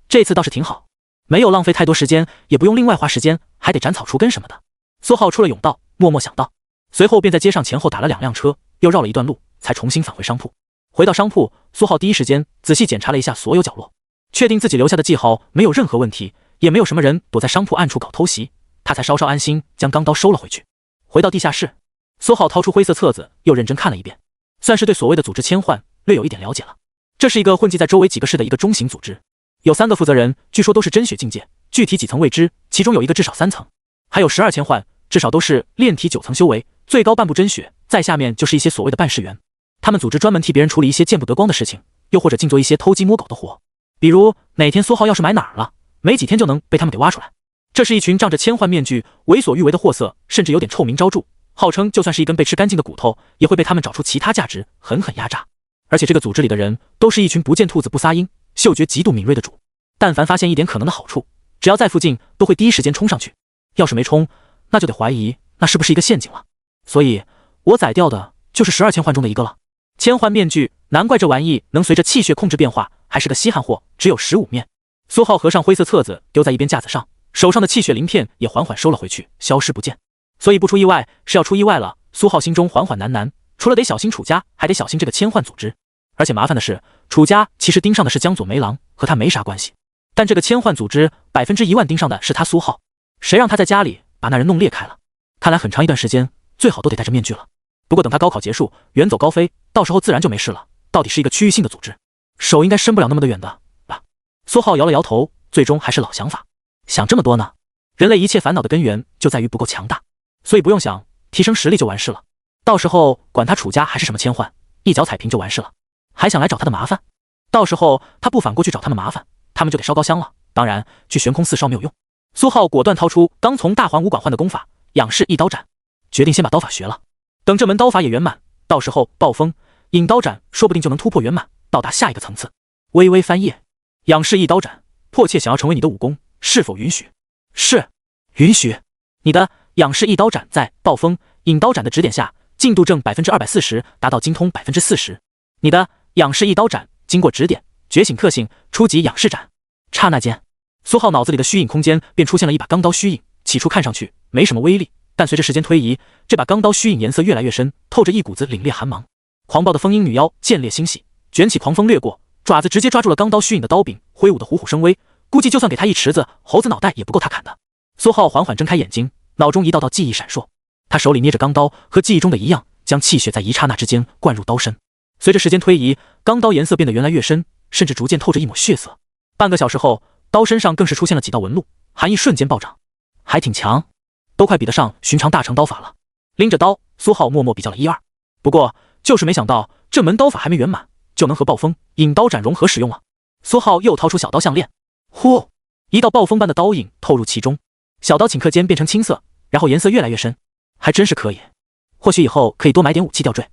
这次倒是挺好。没有浪费太多时间，也不用另外花时间，还得斩草除根什么的。苏浩出了甬道，默默想到，随后便在街上前后打了2辆车，又绕了一段路，才重新返回商铺。回到商铺，苏浩第一时间仔细检查了一下所有角落，确定自己留下的记号没有任何问题，也没有什么人躲在商铺暗处搞偷袭，他才稍稍安心，将钢刀收了回去。回到地下室，苏浩掏出灰色册子，又认真看了一遍，算是对所谓的组织千幻略有一点了解了。这是一个混迹在周围几个市的一个中型组织，有3个负责人，据说都是真血境界，具体几层未知，其中有一个至少3层，还有12千幻，至少都是炼体9层修为，最高半步真血，在下面就是一些所谓的办事员。他们组织专门替别人处理一些见不得光的事情，又或者净做一些偷鸡摸狗的活。比如哪天苏浩要是买哪儿了，没几天就能被他们给挖出来。这是一群仗着千幻面具为所欲为的货色，甚至有点臭名昭著，号称就算是一根被吃干净的骨头，也会被他们找出其他价值，狠狠压榨。而且这个组织里的人都是一群不见兔子不撒鹰，嗅觉极度敏锐的主，但凡发现一点可能的好处，只要在附近都会第一时间冲上去。要是没冲，那就得怀疑那是不是一个陷阱了。所以我宰掉的就是12千幻中的一个了。千幻面具，难怪这玩意能随着气血控制变化，还是个稀罕货，只有15面。苏浩合上灰色册子，丢在一边架子上，手上的气血鳞片也缓缓收了回去，消失不见。所以不出意外是要出意外了。苏浩心中缓缓喃喃，除了得小心楚家，还得小心这个千幻组织。而且麻烦的是，楚家其实盯上的是江左梅郎，和他没啥关系。但这个千幻组织100%盯上的是他苏浩，谁让他在家里把那人弄裂开了？看来很长一段时间最好都得戴着面具了。不过等他高考结束，远走高飞，到时候自然就没事了。到底是一个区域性的组织，手应该伸不了那么的远的吧？苏浩摇了摇头，最终还是老想法。想这么多呢？人类一切烦恼的根源就在于不够强大，所以不用想，提升实力就完事了。到时候管他楚家还是什么千幻，一脚踩平就完事了。还想来找他的麻烦？到时候他不反过去找他们麻烦，他们就得烧高香了。当然，去玄空寺烧没有用。苏浩果断掏出刚从大环武馆换的功法仰视一刀斩，决定先把刀法学了。等这门刀法也圆满，到时候暴风引刀斩说不定就能突破圆满，到达下一个层次。微微翻页，仰视一刀斩，迫切想要成为你的武功，是否允许？是，允许。你的仰视一刀斩在暴风引刀斩的指点下，进度正240%，达到精通40%。你的仰视一刀斩经过指点，觉醒特性初级仰视斩。刹那间，苏浩脑子里的虚影空间便出现了一把钢刀虚影，起初看上去没什么威力，但随着时间推移，这把钢刀虚影颜色越来越深，透着一股子凛冽寒芒。狂暴的风鹰女妖见猎欣喜，卷起狂风掠过，爪子直接抓住了钢刀虚影的刀柄，挥舞的虎虎生威，估计就算给他一池子猴子脑袋也不够他砍的。苏浩缓缓睁开眼睛，脑中一道道记忆闪烁，他手里捏着钢刀，和记忆中的一样，将气血在一刹那之间灌入刀身。随着时间推移，钢刀颜色变得越来越深，甚至逐渐透着一抹血色。半个小时后，刀身上更是出现了几道纹路，寒意瞬间暴涨，还挺强，都快比得上寻常大成刀法了。拎着刀，苏浩默默比较了1、2，不过就是没想到这门刀法还没圆满，就能和暴风引刀斩融合使用了。苏浩又掏出小刀项链，呼，一道暴风般的刀影透入其中，小刀顷刻间变成青色，然后颜色越来越深，还真是可以。或许以后可以多买点武器吊坠。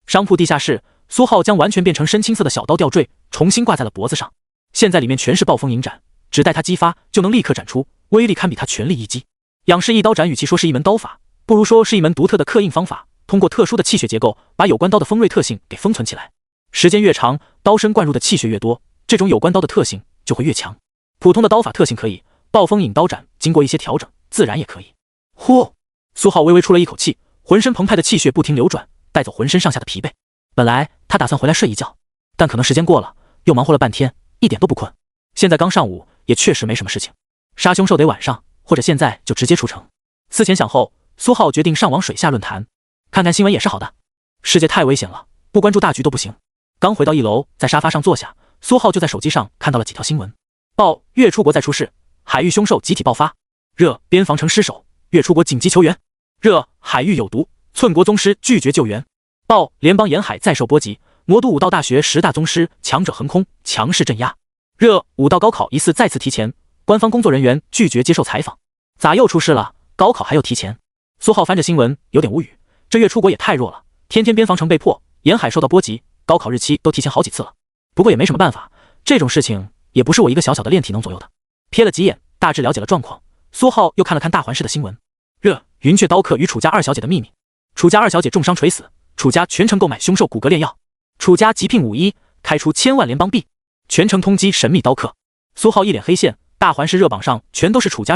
商铺地下室，苏浩将完全变成深青色的小刀吊坠重新挂在了脖子上，现在里面全是暴风影斩，只待他激发就能立刻斩出，威力堪比他全力一击。仰视一刀斩与其说是一门刀法，不如说是一门独特的刻印方法，通过特殊的气血结构把有关刀的锋锐特性给封存起来。时间越长，刀身灌入的气血越多，这种有关刀的特性就会越强。普通的刀法特性可以，暴风引刀斩经过一些调整，自然也可以。呼，苏浩微微出了一口气，浑身澎湃的气血不停流转，带走浑身上下的疲惫。本来他打算回来睡一觉，但可能时间过了，又忙活了半天，一点都不困。现在刚上午，也确实没什么事情。杀凶兽得晚上，或者现在就直接出城。思前想后，苏浩决定上网水下论坛，看看新闻也是好的。世界太危险了，不关注大局都不行。刚回到1楼，在沙发上坐下，苏浩就在手机上看到了几条新闻。报：越出国再出事，海域凶兽集体爆发。热：边防城失守，越出国紧急求援。热：海域有毒，寸国宗师拒绝救援。报：联邦沿海再受波及，魔都武道大学10大宗师强者横空，强势镇压。热：武道高考疑似再次提前，官方工作人员拒绝接受采访。咋又出事了？高考还又提前？苏浩翻着新闻，有点无语。这越出国也太弱了，天天边防城被破，沿海受到波及，高考日期都提前好几次了。不过也没什么办法，这种事情也不是我一个小小的炼体能左右的。瞥了几眼，大致了解了状况。苏浩又看了看大环市的新闻。热：云雀刀客与楚家2小姐的秘密。楚家2小姐重伤垂死，楚家全程购买凶兽骨骼炼药。楚家急聘武医，开出1000万联邦币，全程通缉神秘刀客。苏浩一脸黑线，大环视热榜上全都是楚家，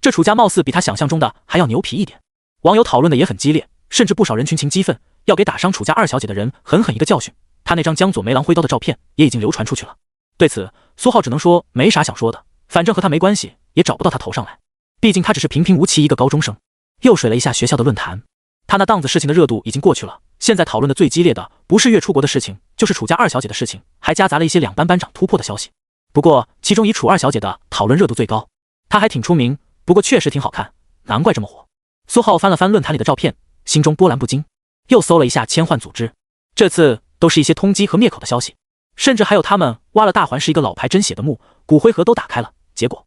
这楚家貌似比他想象中的还要牛皮一点。网友讨论的也很激烈，甚至不少人群情激愤，要给打伤楚家二小姐的人狠狠一个教训。他那张江左梅郎挥刀的照片也已经流传出去了。对此，苏浩只能说没啥想说的，反正和他没关系，也找不到他头上来。毕竟他只是平平无奇一个高中生。又水了一下学校的论坛，他那档子事情的热度已经过去了。现在讨论的最激烈的不是月出国的事情，就是楚家二小姐的事情，还夹杂了一些两班班长突破的消息。不过其中以楚二小姐的讨论热度最高，她还挺出名，不过确实挺好看，难怪这么火。苏浩翻了翻论坛里的照片，心中波澜不惊，又搜了一下千幻组织，这次都是一些通缉和灭口的消息，甚至还有他们挖了大环是一个老牌真血的墓，骨灰盒都打开了，结果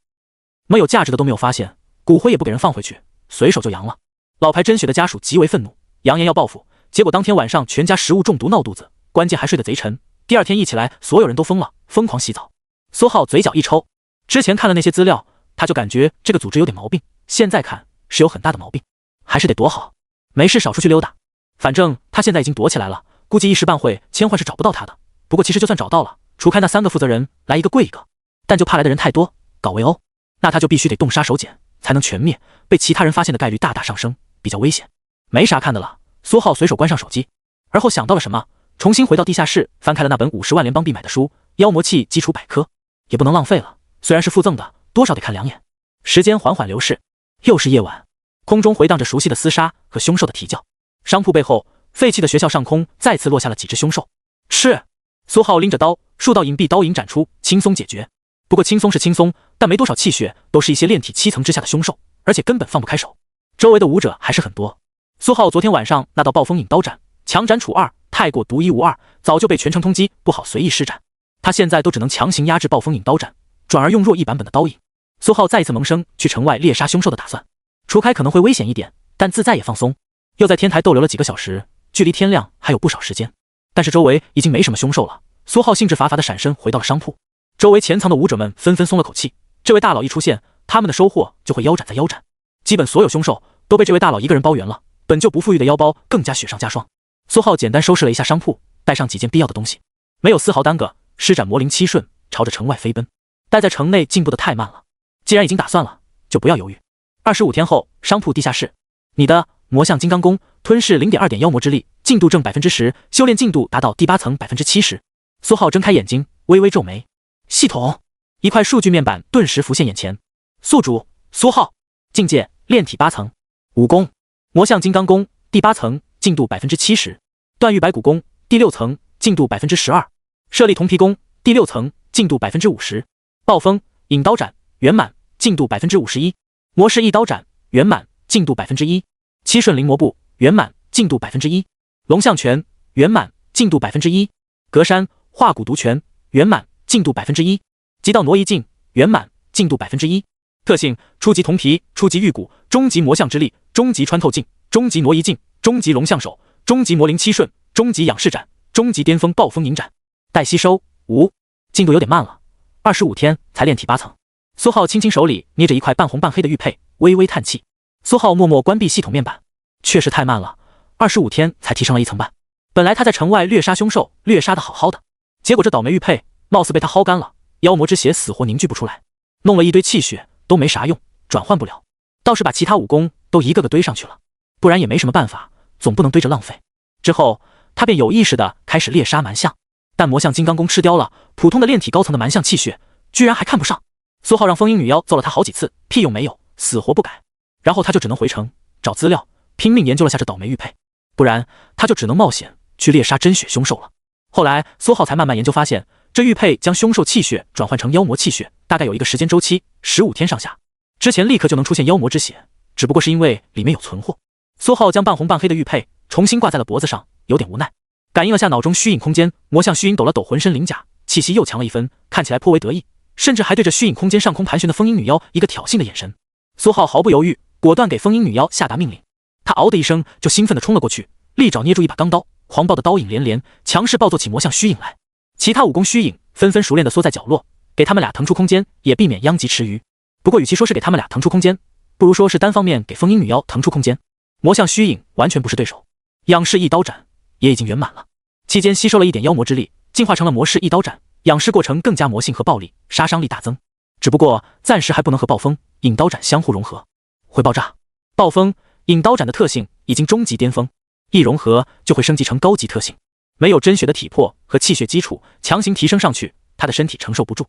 没有价值的都没有发现，骨灰也不给人放回去，随手就扬了。老牌真血的家属极为愤怒，扬言要报复，结果当天晚上全家食物中毒闹肚子，关键还睡得贼沉，第二天一起来所有人都疯了，疯狂洗澡。苏浩嘴角一抽，之前看了那些资料，他就感觉这个组织有点毛病，现在看是有很大的毛病，还是得躲好，没事少出去溜达。反正他现在已经躲起来了，估计一时半会千幻是找不到他的。不过其实就算找到了，除开那3个负责人，来一个跪一个，但就怕来的人太多，搞围殴，那他就必须得动杀手锏才能全灭，被其他人发现的概率大大上升，比较危险。没啥看的了，苏浩随手关上手机，而后想到了什么，重新回到地下室，翻开了那本50万联邦币买的书《妖魔器基础百科》，也不能浪费了，虽然是附赠的，多少得看2眼。时间缓缓流逝，又是夜晚，空中回荡着熟悉的厮杀和凶兽的啼叫。商铺背后，废弃的学校上空再次落下了几只凶兽。吃！苏浩拎着刀，数道银币刀影展出，轻松解决。不过轻松是轻松，但没多少气血，都是一些炼体7层之下的凶兽，而且根本放不开手。周围的武者还是很多。苏浩昨天晚上那道暴风影刀斩，强斩楚二，太过独一无二，早就被全城通缉，不好随意施展。他现在都只能强行压制暴风影刀斩，转而用弱一版本的刀影。苏浩再一次萌生去城外猎杀凶兽的打算，除开可能会危险一点，但自在也放松。又在天台逗留了几个小时，距离天亮还有不少时间，但是周围已经没什么凶兽了。苏浩兴致乏乏地闪身回到了商铺，周围潜藏的武者们纷纷松了口气，这位大佬一出现，他们的收获就会腰斩再腰斩。基本所有凶兽都被这位大佬一个人包圆了，本就不富裕的腰包更加雪上加霜。苏浩简单收拾了一下商铺，带上几件必要的东西，没有丝毫耽搁，施展魔灵7瞬，朝着城外飞奔。待在城内进步的太慢了，既然已经打算了，就不要犹豫。25天后，商铺地下室，你的魔象金刚功吞噬 0.2 点妖魔之力，进度正 10%， 修炼进度达到第8层 70%。 苏浩睁开眼睛，微微皱眉，系统一块数据面板顿时浮现眼前。宿主苏浩，境界炼体8层，武功魔象金刚功第8层，进度 70%， 断玉白骨功第6层，进度 12%， 舍利铜皮功第6层，进度 50%， 暴风影刀斩圆满，进度 51%， 魔式一刀斩圆满，进度 1%， 七顺灵魔步圆满，进度 1%， 龙象拳圆满，进度 1%， 格山化骨毒拳圆满，进度 1%， 极道挪移镜圆满，进度 1%。 特性初级铜皮，初级玉骨，中级魔象之力，中级穿透镜，中级挪移镜，中级龙象手，中级魔灵7瞬，中级仰视斩，中级巅峰暴风影斩。待吸收无。进度有点慢了，25天才炼体8层。苏浩轻轻手里捏着一块半红半黑的玉佩，微微叹气。苏浩默默关闭系统面板，确实太慢了，25天才提升了1层半。本来他在城外掠杀凶兽，掠杀的好好的，结果这倒霉玉佩貌似被他薅干了，妖魔之血死活凝聚不出来，弄了一堆气血都没啥用，转换不了，倒是把其他武功都一个个堆上去了，不然也没什么办法，总不能堆着浪费。之后他便有意识地开始猎杀蛮象，但魔象金刚功吃掉了，普通的炼体高层的蛮象气血居然还看不上。苏浩让风鹰女妖揍了他好几次，屁用没有，死活不改。然后他就只能回城找资料，拼命研究了下这倒霉玉佩，不然他就只能冒险去猎杀真血凶兽了。后来苏浩才慢慢研究发现，这玉佩将凶兽气血转换成妖魔气血，大概有一个时间周期，15天上下，之前立刻就能出现妖魔之血，只不过是因为里面有存货。苏浩将半红半黑的玉佩重新挂在了脖子上，有点无奈。感应了下脑中虚影空间，魔象虚影抖了抖浑身鳞甲，气息又强了一分，看起来颇为得意，甚至还对着虚影空间上空盘旋的风鹰女妖一个挑衅的眼神。苏浩毫不犹豫，果断给风鹰女妖下达命令。他嗷的一声就兴奋地冲了过去，利爪捏住一把钢刀，狂暴的刀影连连，强势暴揍起魔象虚影来。其他武功虚影纷纷熟练地缩在角落，给他们俩腾出空间，也避免殃及池鱼。不过与其说是给他们俩腾出空间，不如说是单方面给风鹰女妖腾出空间。魔象虚影完全不是对手，仰视一刀斩也已经圆满了，期间吸收了一点妖魔之力，进化成了魔式一刀斩，仰视过程更加魔性和暴力，杀伤力大增。只不过暂时还不能和暴风、引刀斩相互融合，会爆炸。暴风、引刀斩的特性已经终极巅峰，一融合就会升级成高级特性。没有真血的体魄和气血基础强行提升上去，他的身体承受不住，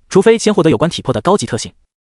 除非先获得有关体魄的高级特性。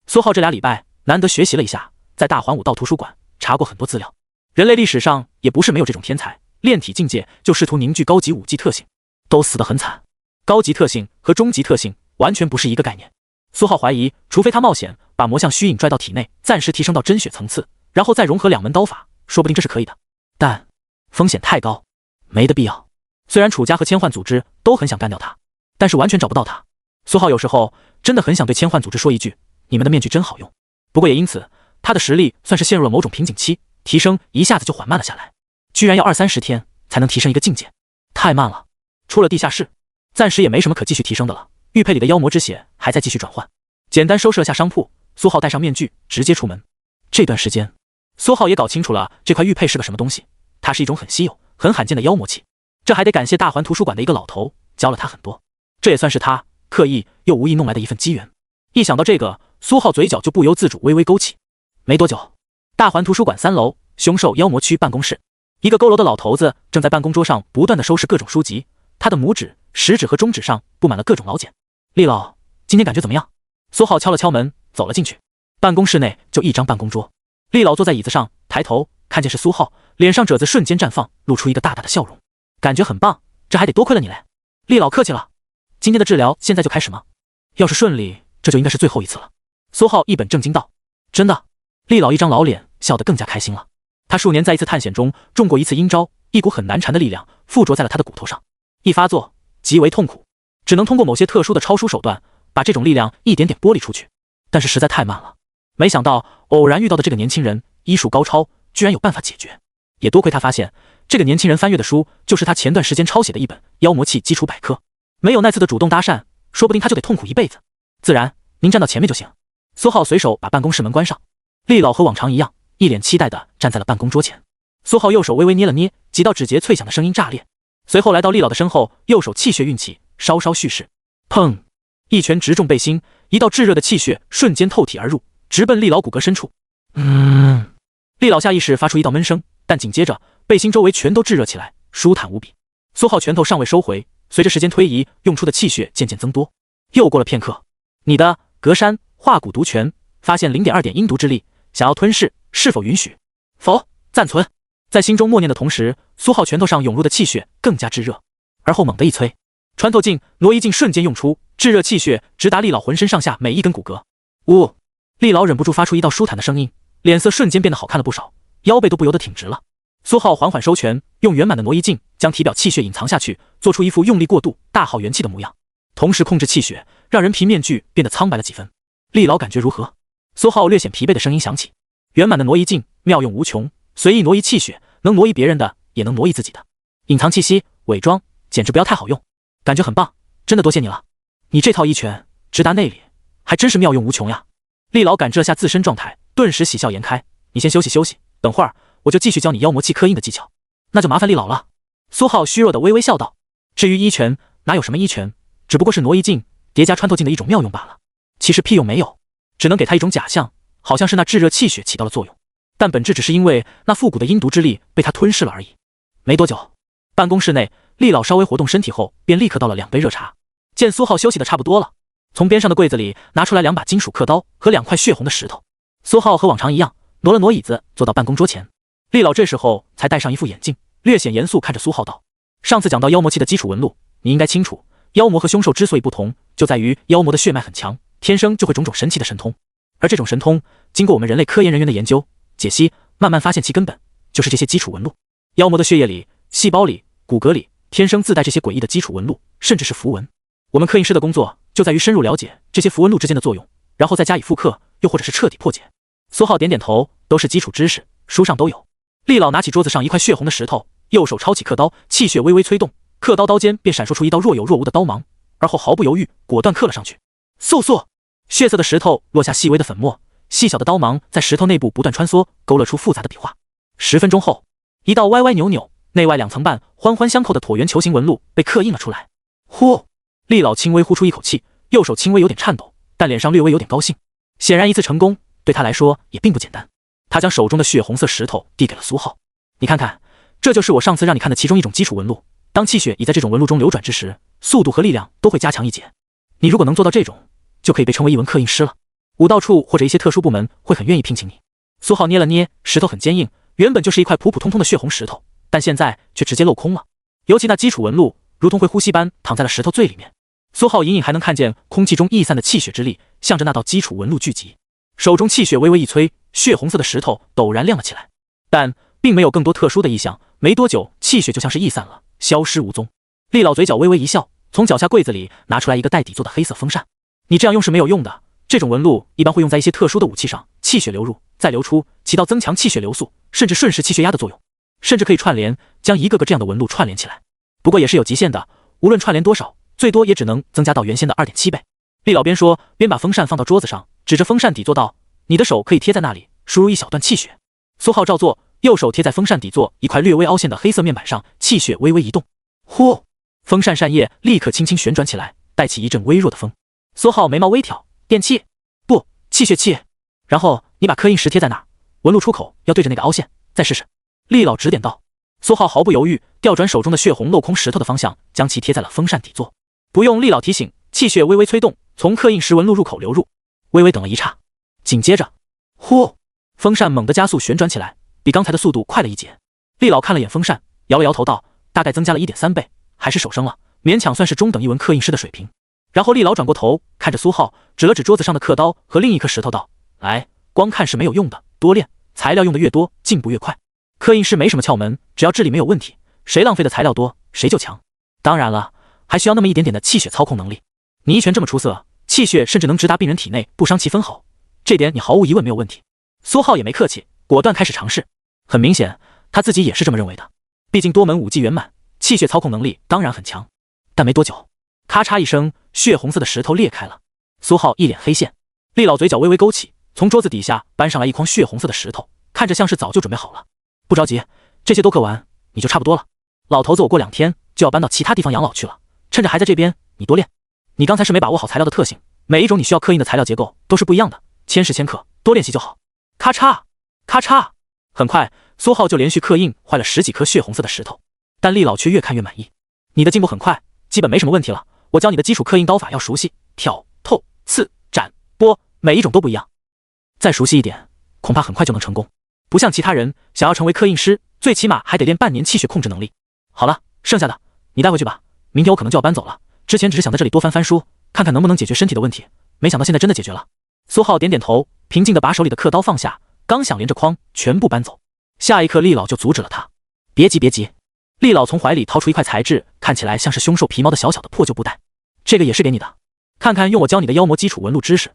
苏浩这2礼拜难得学习了一下，在大环武道图书馆查过很多资料，人类历史上也不是没有这种天才，炼体境界就试图凝聚高级武技特性，都死得很惨。高级特性和终极特性完全不是一个概念。苏浩怀疑，除非他冒险把魔像虚影拽到体内，暂时提升到真血层次，然后再融合2门刀法，说不定这是可以的，但风险太高，没的必要。虽然楚家和千幻组织都很想干掉他，但是完全找不到他。苏浩有时候真的很想对千幻组织说一句，你们的面具真好用。不过也因此，他的实力算是陷入了某种瓶颈期，提升一下子就缓慢了下来，居然要20-30天才能提升一个境界，太慢了。出了地下室，暂时也没什么可继续提升的了，玉佩里的妖魔之血还在继续转换。简单收拾了下商铺，苏浩戴上面具直接出门。这段时间，苏浩也搞清楚了这块玉佩是个什么东西，它是一种很稀有、很罕见的妖魔器。这还得感谢大环图书馆的一个老头教了他很多，这也算是他刻意又无意弄来的一份机缘。一想到这个，苏浩嘴角就不由自主微微勾起。没多久，大环图书馆3楼凶兽妖魔区办公室，一个佝偻的老头子正在办公桌上不断地收拾各种书籍，他的拇指、食指和中指上布满了各种老茧。厉老，今天感觉怎么样？苏浩敲了敲门，走了进去。办公室内就一张办公桌，厉老坐在椅子上，抬头看见是苏浩，脸上褶子瞬间绽放，露出一个大大的笑容。感觉很棒，这还得多亏了你嘞。厉老客气了，今天的治疗现在就开始吗？要是顺利，这就应该是最后一次了。苏浩一本正经道。真的。厉老一张老脸笑得更加开心了。他数年在一次探险中中过一次阴招，一股很难缠的力量附着在了他的骨头上，一发作极为痛苦，只能通过某些特殊的超殊手段把这种力量一点点剥离出去，但是实在太慢了。没想到偶然遇到的这个年轻人医术高超，居然有办法解决。也多亏他发现这个年轻人翻阅的书就是他前段时间抄写的一本妖魔器基础百科，没有那次的主动搭讪，说不定他就得痛苦一辈子。自然，您站到前面就行。苏浩随手把办公室门关上，厉老和往常一样，一脸期待地站在了办公桌前。苏浩右手微微捏了捏，几道指节脆响的声音炸裂，随后来到厉老的身后，右手气血运起，稍稍蓄势，砰！一拳直中背心，一道炙热的气血瞬间透体而入，直奔厉老骨骼深处。厉老下意识发出一道闷声，但紧接着背心周围全都炙热起来，舒坦无比。苏浩拳头尚未收回，随着时间推移，用出的气血渐渐增多。又过了片刻，你的隔山化骨毒拳发现0.2点阴毒之力，想要吞噬，是否允许？否，暂存。在心中默念的同时，苏浩拳头上涌入的气血更加炙热，而后猛地一催，穿透镜、挪移镜瞬间用出，炙热气血直达厉老浑身上下每一根骨骼。呜！厉老忍不住发出一道舒坦的声音，脸色瞬间变得好看了不少，腰背都不由得挺直了。苏浩缓缓收拳，用圆满的挪移镜将体表气血隐藏下去，做出一副用力过度、大耗元气的模样，同时控制气血，让人皮面具变得苍白了几分。厉老感觉如何？苏浩略显疲惫的声音响起。圆满的挪移镜妙用无穷，随意挪移气血，能挪移别人的，也能挪移自己的。隐藏气息、伪装，简直不要太好用，感觉很棒，真的多谢你了。你这套一拳直达内里，还真是妙用无穷呀。厉老感知了下自身状态，顿时喜笑颜开。你先休息休息，等会儿我就继续教你妖魔气刻印的技巧。那就麻烦厉老了。苏浩虚弱的微微笑道。至于一拳，哪有什么一拳，只不过是挪移镜叠加穿透镜的一种妙用罢了，其实屁用没有，只能给他一种假象，好像是那炙热气血起到了作用，但本质只是因为那复古的阴毒之力被他吞噬了而已。没多久，办公室内，厉老稍微活动身体后，便立刻倒了2杯热茶。见苏浩休息的差不多了，从边上的柜子里拿出来2把金属刻刀和2块血红的石头。苏浩和往常一样，挪了挪椅子，坐到办公桌前。厉老这时候才戴上一副眼镜，略显严肃看着苏浩道：上次讲到妖魔气的基础纹路，你应该清楚，妖魔和凶兽之所以不同，就在于妖魔的血脉很强，天生就会种种神奇的神通，而这种神通经过我们人类科研人员的研究解析，慢慢发现其根本就是这些基础纹路。妖魔的血液里、细胞里、骨骼里天生自带这些诡异的基础纹路，甚至是符文。我们刻印师的工作就在于深入了解这些符文路之间的作用，然后再加以复刻，又或者是彻底破解。苏浩点点头，都是基础知识，书上都有。厉老拿起桌子上一块血红的石头，右手抄起刻刀，气血微微催动，刻刀刀尖便闪烁出一道若有若无的刀芒，而后毫不犹豫，果断刻了上去。嗖嗖，血色的石头落下细微的粉末，细小的刀芒在石头内部不断穿梭，勾勒出复杂的笔画。10分钟后，一道歪歪扭扭、内外2层半环环相扣的椭圆球形纹路被刻印了出来。呼！厉老轻微呼出一口气，右手轻微有点颤抖，但脸上略微有点高兴。显然一次成功对他来说也并不简单。他将手中的血红色石头递给了苏浩，你看看，这就是我上次让你看的其中一种基础纹路。当气血已在这种纹路中流转之时，速度和力量都会加强一截。你如果能做到这种，就可以被称为一纹刻印师了。武道处或者一些特殊部门会很愿意聘请你。苏浩捏了捏石头，很坚硬，原本就是一块普普通通的血红石头，但现在却直接镂空了。尤其那基础纹路，如同会呼吸般躺在了石头最里面。苏浩隐隐还能看见空气中溢散的气血之力，向着那道基础纹路聚集。手中气血微微一催，血红色的石头陡然亮了起来，但并没有更多特殊的异象。没多久，气血就像是溢散了，消失无踪。厉老嘴角微微一笑，从脚下柜子里拿出来一个带底座的黑色风扇。你这样用是没有用的，这种纹路一般会用在一些特殊的武器上，气血流入再流出，起到增强气血流速，甚至瞬时气血压的作用，甚至可以串联，将一个个这样的纹路串联起来。不过也是有极限的，无论串联多少，最多也只能增加到原先的 2.7 倍。厉老边说边把风扇放到桌子上，指着风扇底座道：“你的手可以贴在那里，输入一小段气血。”苏浩照做，右手贴在风扇底座一块略微凹陷的黑色面板上，气血微微移动。呼！风扇扇叶立刻轻轻旋转起来，带起一阵微弱的风。苏浩眉毛微挑，电气？不，气血气。然后你把刻印石贴在那儿，纹路出口要对着那个凹陷，再试试。厉老指点道。苏浩毫不犹豫，调转手中的血红镂空石头的方向，将其贴在了风扇底座。不用厉老提醒，气血微微催动，从刻印石纹路入口流入。微微等了一刹，紧接着，呼！风扇猛地加速旋转起来，比刚才的速度快了一截。厉老看了眼风扇，摇了摇头道：“大概增加了 1.3 倍，还是手生了，勉强算是中等一纹刻印师的水平。”然后厉老转过头，看着苏浩，指了指桌子上的刻刀和另一颗石头道：“来，光看是没有用的，多练，材料用的越多，进步越快。刻印师没什么窍门，只要智力没有问题，谁浪费的材料多，谁就强。当然了，还需要那么一点点的气血操控能力。你一拳这么出色，气血甚至能直达病人体内，不伤其分毫，这点你毫无疑问没有问题。”苏浩也没客气，果断开始尝试。很明显，他自己也是这么认为的。毕竟多门武技圆满，气血操控能力当然很强。但没多久，咔嚓一声，血红色的石头裂开了。苏浩一脸黑线，厉老嘴角微微勾起，从桌子底下搬上来一筐血红色的石头，看着像是早就准备好了。不着急，这些都刻完，你就差不多了。老头子，我过2天就要搬到其他地方养老去了，趁着还在这边，你多练。你刚才是没把握好材料的特性，每一种你需要刻印的材料结构都是不一样的，千试千刻，多练习就好。咔嚓，咔嚓，很快，苏浩就连续刻印坏了10几颗血红色的石头，但厉老却越看越满意。你的进步很快，基本没什么问题了。我教你的基础刻印刀法要熟悉，挑、透、刺、斩、拨，每一种都不一样。再熟悉一点，恐怕很快就能成功。不像其他人，想要成为刻印师，最起码还得练半年气血控制能力。好了，剩下的你带回去吧。明天我可能就要搬走了，之前只是想在这里多翻翻书，看看能不能解决身体的问题，没想到现在真的解决了。苏浩点点头，平静地把手里的刻刀放下，刚想连着筐全部搬走，下一刻厉老就阻止了他。别急别急。厉老从怀里掏出一块材质看起来像是凶兽皮毛的小小的破旧布袋，这个也是给你的，看看用我教你的妖魔基础纹路知识，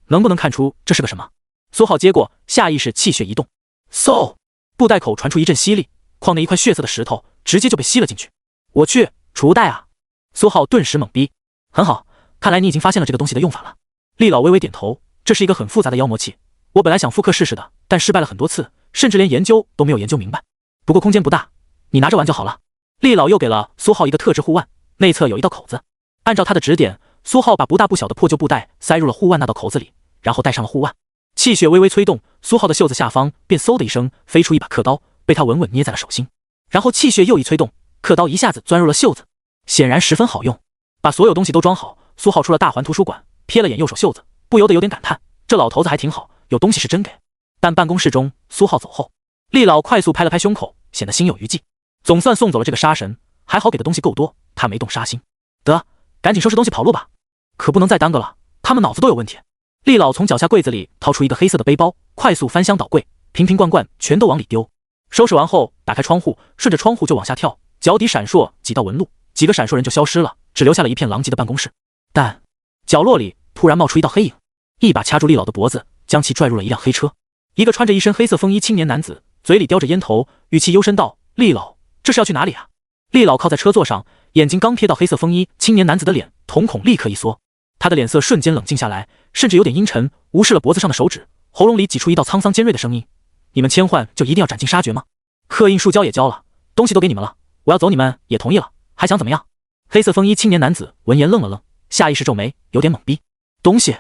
能不能看出这是个什么。苏浩接过，下意识气血一动，嗖，布袋口传出一阵吸力，框内一块血色的石头直接就被吸了进去。我去，储物袋啊！苏浩顿时懵逼。很好，看来你已经发现了这个东西的用法了。厉老微微点头，这是一个很复杂的妖魔器，我本来想复刻试试的，但失败了很多次，甚至连研究都没有研究明白。不过空间不大，你拿着玩就好了。厉老又给了苏浩一个特制护腕，内侧有一道口子。按照他的指点，苏浩把不大不小的破旧布袋塞入了护腕那道口子里，然后戴上了护腕。气血微微催动，苏浩的袖子下方便嗖的一声飞出一把刻刀，被他稳稳捏在了手心。然后气血又一催动，刻刀一下子钻入了袖子，显然十分好用。把所有东西都装好，苏浩出了大环图书馆，瞥了眼右手袖子，不由得有点感叹，这老头子还挺好，有东西是真给。但办公室中，苏浩走后，厉老快速拍了拍胸口，显得心有余悸。总算送走了这个杀神，还好给的东西够多，他没动杀心。得，赶紧收拾东西跑路吧，可不能再耽搁了，他们脑子都有问题。厉老从脚下柜子里掏出一个黑色的背包，快速翻箱倒柜，瓶瓶罐罐全都往里丢。收拾完后，打开窗户，顺着窗户就往下跳，脚底闪烁几道纹路，几个闪烁人就消失了，只留下了一片狼藉的办公室。但角落里突然冒出一道黑影，一把掐住厉老的脖子，将其拽入了一辆黑车。一个穿着一身黑色风衣青年男子，嘴里叼着烟头，语气幽深道：“厉老，这是要去哪里啊？”厉老靠在车座上，眼睛刚瞥到黑色风衣青年男子的脸，瞳孔立刻一缩，他的脸色瞬间冷静下来，甚至有点阴沉，无视了脖子上的手指，喉咙里挤出一道沧桑尖锐的声音：“你们签换就一定要斩尽杀绝吗？刻印术交也交了，东西都给你们了，我要走你们也同意了，还想怎么样？”黑色风衣青年男子闻言愣了愣，下意识皱眉，有点懵逼。东西？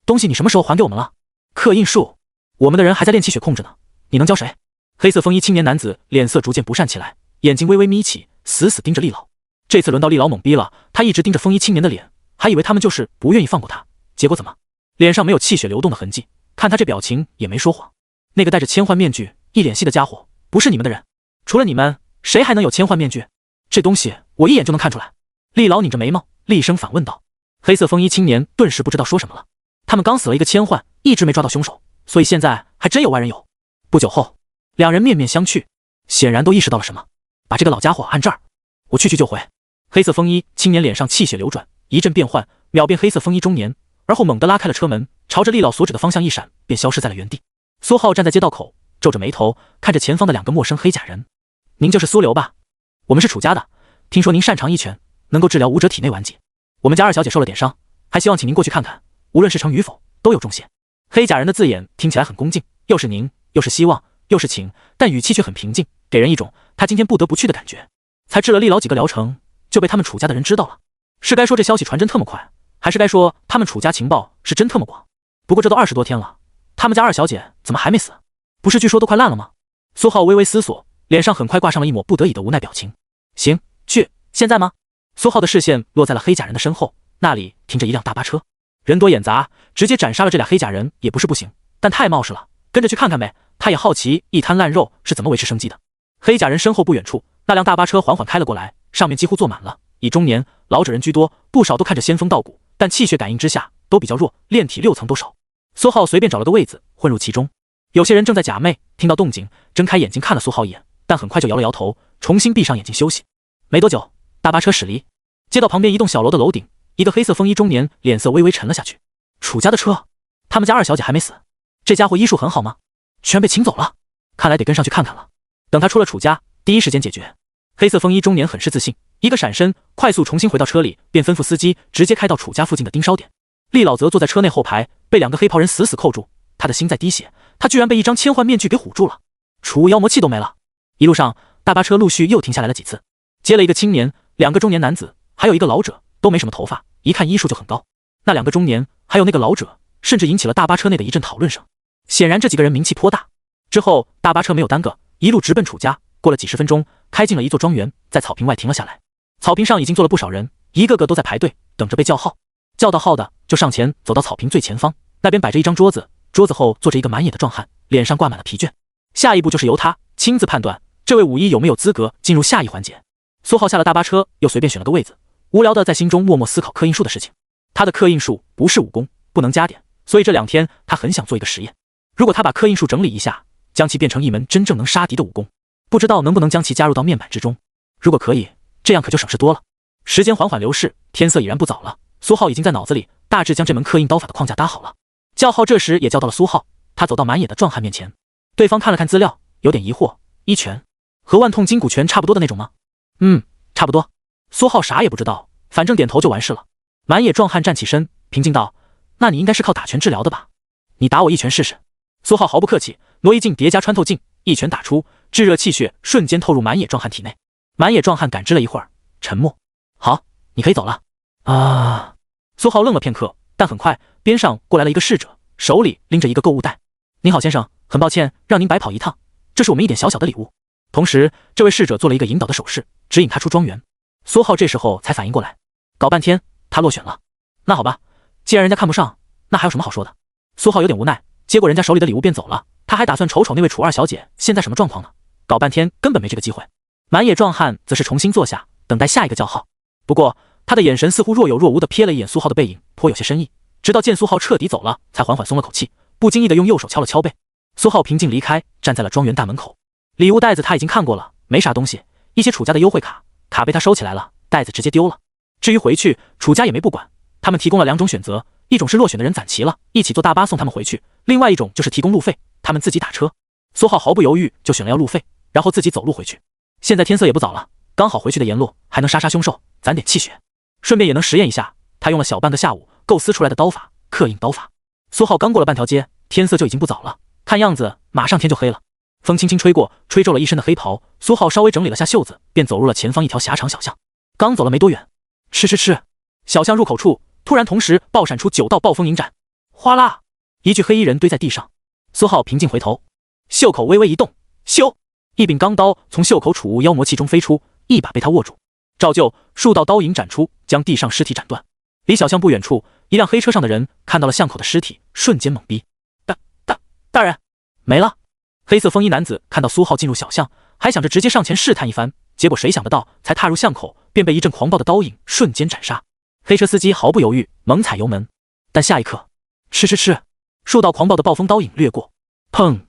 东西你什么时候还给我们了？刻印术，我们的人还在练气血控制呢，你能教谁？黑色风衣青年男子脸色逐渐不善起来，眼睛微微眯起，死死盯着厉老。这次轮到厉老懵逼了，他一直盯着风衣青年的脸，还以为他们就是不愿意放过他，结果怎么？脸上没有气血流动的痕迹，看他这表情也没说谎。那个戴着千幻面具、一脸戏的家伙，不是你们的人。除了你们，谁还能有千幻面具？这东西我一眼就能看出来。厉老拧着眉毛，厉声反问道。黑色风衣青年顿时不知道说什么了。他们刚死了一个千幻，一直没抓到凶手，所以现在还真有外人有。不久后，两人面面相觑，显然都意识到了什么。把这个老家伙按这儿，我去就回。黑色风衣青年脸上气血流转，一阵变幻，秒变黑色风衣中年，而后猛地拉开了车门，朝着厉老所指的方向一闪，便消失在了原地。苏浩站在街道口，皱着眉头看着前方的两个陌生黑甲人。您就是苏流吧？我们是楚家的，听说您擅长一拳，能够治疗武者体内顽疾。我们家二小姐受了点伤，还希望请您过去看看，无论是成与否，都有重谢。黑甲人的字眼听起来很恭敬，又是您，又是希望，又是请，但语气却很平静，给人一种他今天不得不去的感觉。才治了厉老几个疗程，就被他们楚家的人知道了。是该说这消息传真特么快，还是该说他们楚家情报是真特么广？不过这都20多天了，他们家二小姐怎么还没死？不是据说都快烂了吗？苏浩微微思索，脸上很快挂上了一抹不得已的无奈表情。行，去，现在吗？苏浩的视线落在了黑甲人的身后，那里停着一辆大巴车，人多眼杂，直接斩杀了这俩黑甲人也不是不行，但太冒失了，跟着去看看呗。他也好奇一滩烂肉是怎么维持生计的。黑甲人身后不远处，那辆大巴车缓缓开了过来，上面几乎坐满了，以中年老者人居多，不少都看着仙风道骨，但气血感应之下都比较弱，炼体6层都少。苏浩随便找了个位子混入其中，有些人正在假寐，听到动静睁开眼睛看了苏浩一眼，但很快就摇了摇头，重新闭上眼睛休息。没多久，大巴车驶离，街道旁边一栋小楼的楼顶，一个黑色风衣中年脸色微微沉了下去。楚家的车，他们家二小姐还没死，这家伙医术很好吗？居然被请走了，看来得跟上去看看了。等他出了楚家，第一时间解决。黑色风衣中年很是自信，一个闪身，快速重新回到车里，便吩咐司机直接开到楚家附近的盯梢点。厉老则坐在车内后排，被两个黑袍人死死扣住，他的心在滴血，他居然被一张千幻面具给唬住了，楚妖魔气都没了。一路上，大巴车陆续又停下来了几次，接了一个青年，两个中年男子，还有一个老者，都没什么头发，一看医术就很高。那两个中年还有那个老者，甚至引起了大巴车内的一阵讨论声。显然这几个人名气颇大。之后大巴车没有耽搁，一路直奔楚家，过了几十分钟，开进了一座庄园，在草坪外停了下来。草坪上已经坐了不少人，一个个都在排队等着被叫号。叫到号的就上前走到草坪最前方，那边摆着一张桌子，桌子后坐着一个满眼的壮汉，脸上挂满了疲倦。下一步就是由他亲自判断这位武医有没有资格进入下一环节。苏浩下了大巴车，又随便选了个位子，无聊的在心中默默思考刻印术的事情。他的刻印术不是武功，不能加点，所以这2天他很想做一个实验。如果他把刻印术整理一下，将其变成一门真正能杀敌的武功，不知道能不能将其加入到面板之中。如果可以，这样可就省事多了。时间缓缓流逝，天色已然不早了，苏浩已经在脑子里大致将这门刻印刀法的框架搭好了。叫号这时也叫到了苏浩，他走到满眼的壮汉面前，对方看了看资料，有点疑惑，一拳和万痛筋骨拳差不多的那种吗？差不多。苏浩啥也不知道，反正点头就完事了。满野壮汉站起身，平静道：那你应该是靠打拳治疗的吧？你打我一拳试试。苏浩毫不客气，挪移镜叠加穿透镜，一拳打出，炙热气血瞬间透入满野壮汉体内。满野壮汉感知了一会儿，沉默。好，你可以走了。啊！苏浩愣了片刻，但很快边上过来了一个侍者，手里拎着一个购物袋。您好先生，很抱歉让您白跑一趟，这是我们一点小小的礼物。同时这位侍者做了一个引导的手势，指引他出庄园。苏浩这时候才反应过来，搞半天他落选了。那好吧，既然人家看不上，那还有什么好说的？苏浩有点无奈，接过人家手里的礼物便走了。他还打算瞅瞅那位楚二小姐现在什么状况呢，搞半天根本没这个机会。满野壮汉则是重新坐下，等待下一个叫号。不过他的眼神似乎若有若无地瞥了一眼苏浩的背影，颇有些深意，直到见苏浩彻底走了，才缓缓松了口气，不经意地用右手敲了敲背。苏浩平静离开，站在了庄园大门口。礼物袋子他已经看过了，没啥东西，一些楚家的优惠卡被他收起来了，袋子直接丢了。至于回去，楚家也没不管，他们提供了2种选择，一种是落选的人攒齐了，一起坐大巴送他们回去，另外一种就是提供路费，他们自己打车。苏浩毫不犹豫就选了要路费，然后自己走路回去。现在天色也不早了，刚好回去的沿路还能杀凶手，攒点气血，顺便也能实验一下他用了小半个下午构思出来的刀法刻印刀法。苏浩刚过了半条街，天色就已经不早了，看样子马上天就黑了。风轻轻吹过，吹皱了一身的黑袍。苏浩稍微整理了下袖子，便走入了前方一条狭长小巷。刚走了没多远，吃，小巷入口处突然同时爆闪出9道暴风影斩，哗啦，一具黑衣人堆在地上。苏浩平静回头，袖口微微一动，咻，一柄钢刀从袖口储物妖魔器中飞出，一把被他握住。照旧，数道刀影斩出，将地上尸体斩断。离小巷不远处，一辆黑车上的人看到了巷口的尸体，瞬间懵逼。大人，没了。黑色风衣男子看到苏浩进入小巷，还想着直接上前试探一番，结果谁想得到，才踏入巷口，便被一阵狂暴的刀影瞬间斩杀。黑车司机毫不犹豫，猛踩油门，但下一刻，吃，数道狂暴的暴风刀影掠过，砰！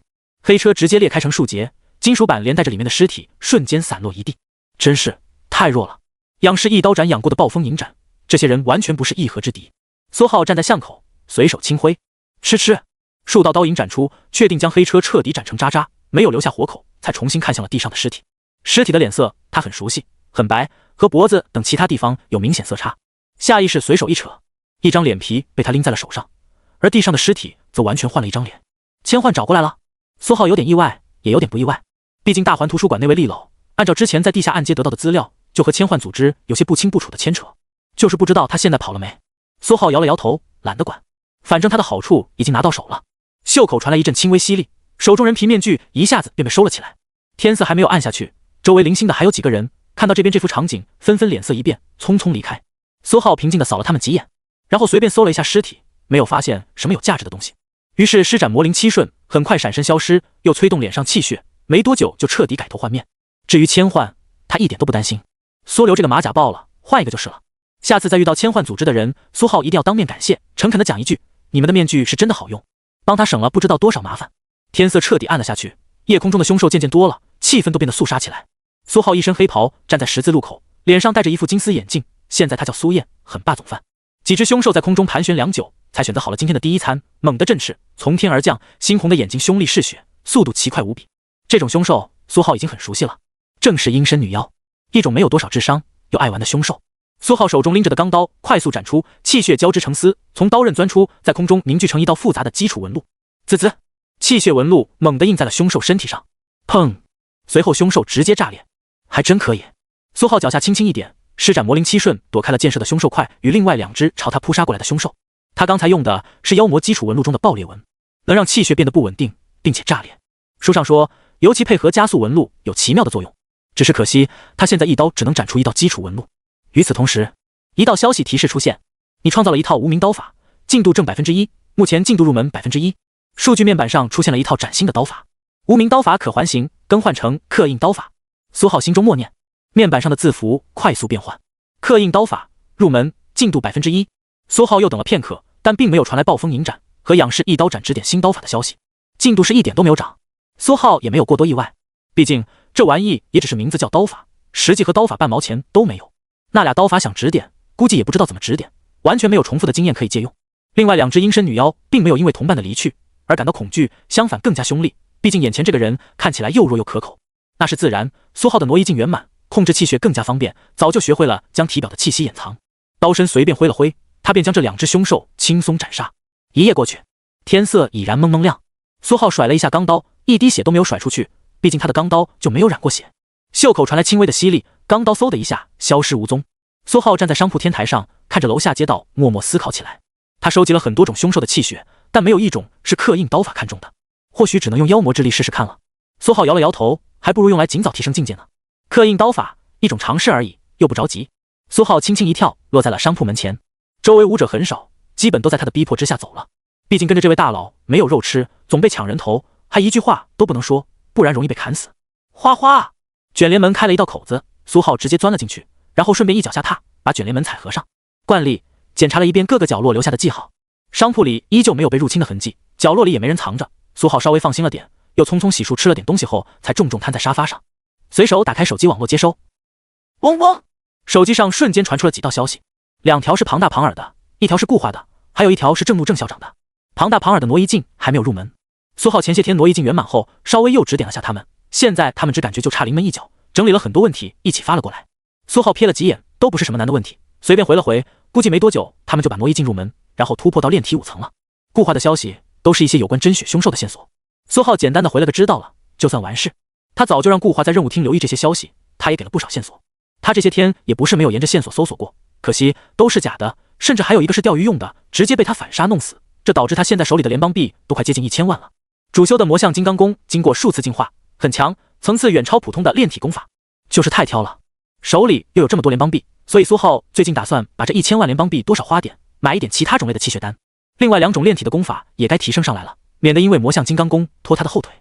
黑车直接裂开成数截，金属板连带着里面的尸体瞬间散落一地。真是太弱了，仰视一刀斩养过的暴风影斩，这些人完全不是一合之敌。苏浩站在巷口，随手轻挥，吃，数道刀影斩出，确定将黑车彻底斩成渣渣，没有留下活口，才重新看向了地上的尸体。尸体的脸色他很熟悉，很白，和脖子等其他地方有明显色差。下意识随手一扯，一张脸皮被他拎在了手上，而地上的尸体则完全换了一张脸。千幻找过来了。苏浩有点意外，也有点不意外，毕竟大环图书馆那位厉老，按照之前在地下暗街得到的资料，就和千幻组织有些不清不楚的牵扯，就是不知道他现在跑了没。苏浩摇了摇头，懒得管，反正他的好处已经拿到手了。袖口传来一阵轻微吸力，手中人皮面具一下子便被收了起来。天色还没有暗下去，周围零星的还有几个人，看到这边这幅场景，纷纷脸色一变，匆匆离开。苏浩平静地扫了他们几眼，然后随便搜了一下尸体，没有发现什么有价值的东西，于是施展魔灵七瞬，很快闪身消失，又催动脸上气血，没多久就彻底改头换面。至于千幻，他一点都不担心，缩流这个马甲爆了，换一个就是了。下次再遇到千幻组织的人，苏浩一定要当面感谢，诚恳地讲一句，你们的面具是真的好用，帮他省了不知道多少麻烦。天色彻底暗了下去，夜空中的凶兽渐渐多了，气氛都变得肃杀起来。苏浩一身黑袍站在十字路口，脸上戴着一副金丝眼镜，现在他叫苏燕，很霸总范。几只凶兽在空中盘旋良久，才选择好了今天的第一餐，猛地振翅，从天而降，猩红的眼睛凶厉嗜血，速度奇快无比。这种凶兽苏浩已经很熟悉了，正是阴身女妖，一种没有多少智商又爱玩的凶兽。苏浩手中拎着的钢刀快速斩出，气血交织成丝，从刀刃钻出，在空中凝聚成一道复杂的基础纹路。滋滋，气血纹路猛地印在了凶兽身体上，砰！随后凶兽直接炸裂，还真可以。苏浩脚下轻轻一点，施展魔灵七瞬，躲开了箭射的凶兽块与另外两只朝他扑杀过来的凶兽。他刚才用的是妖魔基础纹路中的爆裂纹，能让气血变得不稳定，并且炸裂。书上说，尤其配合加速纹路有奇妙的作用，只是可惜他现在一刀只能斩出一道基础纹路。与此同时，一道消息提示出现，你创造了一套无名刀法，进度正1%，目前进度入门1%。数据面板上出现了一套崭新的刀法，无名刀法可环形更换成刻印刀法。苏浩心中默念，面板上的字符快速变换，刻印刀法入门进度1%。苏浩又等了片刻，但并没有传来暴风影斩和仰视一刀斩指点新刀法的消息，进度是一点都没有涨。苏浩也没有过多意外，毕竟这玩意也只是名字叫刀法，实际和刀法半毛钱都没有。那俩刀法想指点，估计也不知道怎么指点，完全没有重复的经验可以借用。另外两只阴身女妖并没有因为同伴的离去而感到恐惧，相反更加凶厉，毕竟眼前这个人看起来又弱又可口。那是自然，苏浩的挪移境圆满，控制气血更加方便，早就学会了将体表的气息掩藏。刀身随便挥了挥，他便将这两只凶兽轻松斩杀。一夜过去，天色已然蒙蒙亮。苏浩甩了一下钢刀，一滴血都没有甩出去，毕竟他的钢刀就没有染过血。袖口传来轻微的吸力，钢刀嗖的一下消失无踪。苏浩站在商铺天台上，看着楼下街道，默默思考起来。他收集了很多种凶兽的气血，但没有一种是刻印刀法看中的，或许只能用妖魔之力试试看了。苏浩摇了摇头，还不如用来尽早提升境界呢。刻印刀法，一种尝试而已，又不着急。苏浩轻轻一跳，落在了商铺门前。周围武者很少，基本都在他的逼迫之下走了。毕竟跟着这位大佬没有肉吃，总被抢人头，还一句话都不能说，不然容易被砍死。哗哗，卷帘门开了一道口子，苏浩直接钻了进去，然后顺便一脚下踏，把卷帘门踩合上。惯例，检查了一遍各个角落留下的记号。商铺里依旧没有被入侵的痕迹，角落里也没人藏着。苏浩稍微放心了点，又匆匆洗漱吃了点东西后，才重重瘫在沙发上，随手打开手机网络接收。嗡嗡，手机上瞬间传出了几道消息，两条是庞大庞尔的，一条是固化的，还有一条是正怒郑校长的。庞大庞尔的挪移境还没有入门，苏浩前些天挪移境圆满后，稍微又指点了下他们，现在他们只感觉就差临门一脚，整理了很多问题一起发了过来。苏浩瞥了几眼，都不是什么难的问题，随便回了回，估计没多久他们就把挪移境入门，然后突破到炼体5层了。固化的消息都是一些有关真血凶兽的线索，苏浩简单的回了个知道了，就算完事。他早就让固化在任务厅留意这些消息，他也给了不少线索。他这些天也不是没有沿着线索搜索过，可惜都是假的，甚至还有一个是钓鱼用的，直接被他反杀弄死，这导致他现在手里的联邦币都快接近1000万了。主修的魔象金刚功经过数次进化，很强，层次远超普通的炼体功法，就是太挑了。手里又有这么多联邦币，所以苏浩最近打算把这1000万联邦币多少花点，买一点其他种类的气血丹。另外2种炼体的功法也该提升上来了，免得因为魔象金刚功拖他的后腿。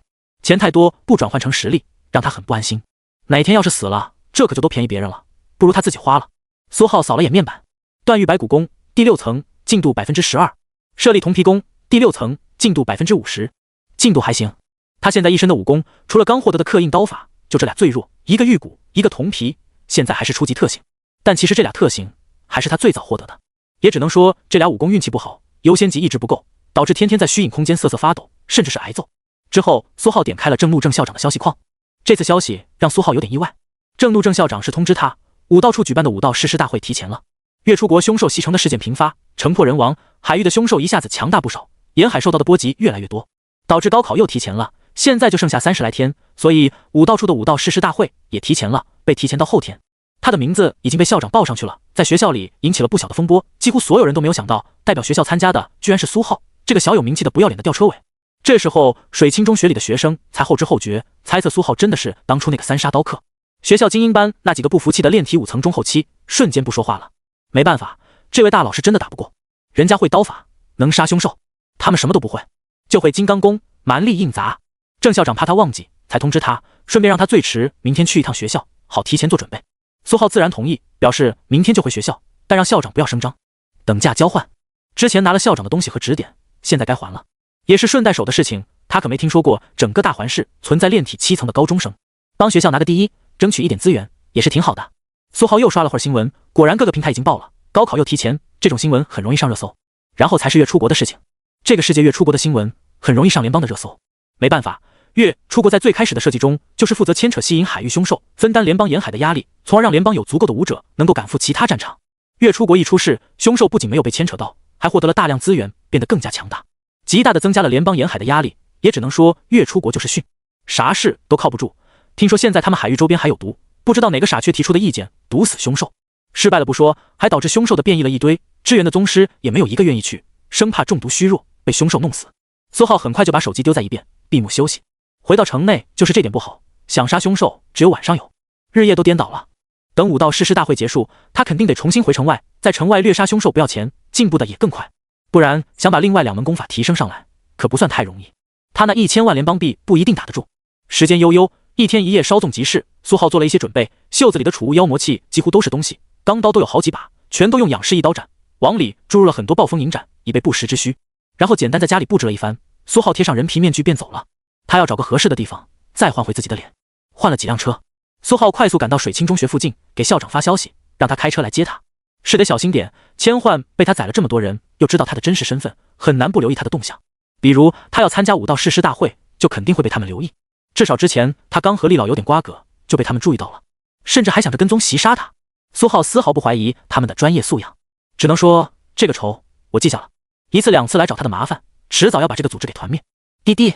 钱太多不转换成实力，让他很不安心。哪天要是死了，这可就都便宜别人了，不如他自己花了。苏浩扫了眼面板，断玉白骨功第6层进度 12%， 舍利铜皮功第6层进度 50%， 进度还行。他现在一身的武功，除了刚获得的刻印刀法，就这俩最弱，一个玉骨，一个铜皮，现在还是初级特性。但其实这俩特性还是他最早获得的，也只能说这俩武功运气不好，优先级一直不够，导致天天在虚影空间瑟瑟发抖，甚至是挨揍。之后苏浩点开了郑怒郑校长的消息框，这次消息让苏浩有点意外。郑怒郑校长是通知他，武道处举办的武道誓师大会提前了。月出国凶兽袭城的事件频发，城破人亡，海域的凶兽一下子强大不少，沿海受到的波及越来越多，导致高考又提前了，现在就剩下30来天，所以武道处的武道誓师大会也提前了，被提前到后天。他的名字已经被校长报上去了，在学校里引起了不小的风波，几乎所有人都没有想到，代表学校参加的居然是苏浩，这个小有名气的不要脸的吊车尾。这时候水清中学里的学生才后知后觉，猜测苏浩真的是当初那个3杀刀客。学校精英班那几个不服气的炼体5层中后期瞬间不说话了。没办法，这位大佬是真的打不过，人家会刀法，能杀凶兽，他们什么都不会，就会金刚功、蛮力硬砸。郑校长怕他忘记，才通知他，顺便让他最迟明天去一趟学校，好提前做准备。苏浩自然同意，表示明天就回学校，但让校长不要声张，等价交换。之前拿了校长的东西和指点，现在该还了，也是顺带手的事情。他可没听说过整个大环市存在炼体7层的高中生，帮学校拿个第一，争取一点资源也是挺好的。苏浩又刷了会儿新闻，果然各个平台已经报了，高考又提前，这种新闻很容易上热搜。然后才是月出国的事情，这个世界月出国的新闻很容易上联邦的热搜。没办法，月出国在最开始的设计中就是负责牵扯吸引海域凶兽，分担联邦沿海的压力，从而让联邦有足够的武者能够赶赴其他战场。月出国一出事，凶兽不仅没有被牵扯到，还获得了大量资源，变得更加强大，极大的增加了联邦沿海的压力。也只能说月出国就是训，啥事都靠不住。听说现在他们海域周边还有毒，不知道哪个傻缺提出的意见，毒死凶兽，失败了不说，还导致凶兽的变异了一堆，支援的宗师也没有一个愿意去，生怕中毒虚弱被凶兽弄死。苏浩很快就把手机丢在一边，闭目休息。回到城内就是这点不好，想杀凶兽只有晚上有，日夜都颠倒了。等武道誓师大会结束，他肯定得重新回城外，在城外掠杀凶兽不要钱，进步的也更快，不然想把另外2门功法提升上来可不算太容易。他那1000万联邦币不一定打得住。时间悠悠，一天一夜稍纵即逝，苏浩做了一些准备，袖子里的储物妖魔器几乎都是东西，钢刀都有好几把，全都用仰视一刀斩，往里注入了很多暴风银斩，以备不时之需。然后简单在家里布置了一番，苏浩贴上人皮面具便走了。他要找个合适的地方再换回自己的脸。换了几辆车，苏浩快速赶到水清中学附近，给校长发消息，让他开车来接他。是得小心点，千换被他宰了这么多人，又知道他的真实身份，很难不留意他的动向。比如他要参加武道誓师大会，就肯定会被他们留意。至少之前他刚和厉老有点瓜葛，就被他们注意到了，甚至还想着跟踪袭杀他。苏浩丝毫不怀疑他们的专业素养，只能说这个仇我记下了，1次2次来找他的麻烦，迟早要把这个组织给团灭。滴滴，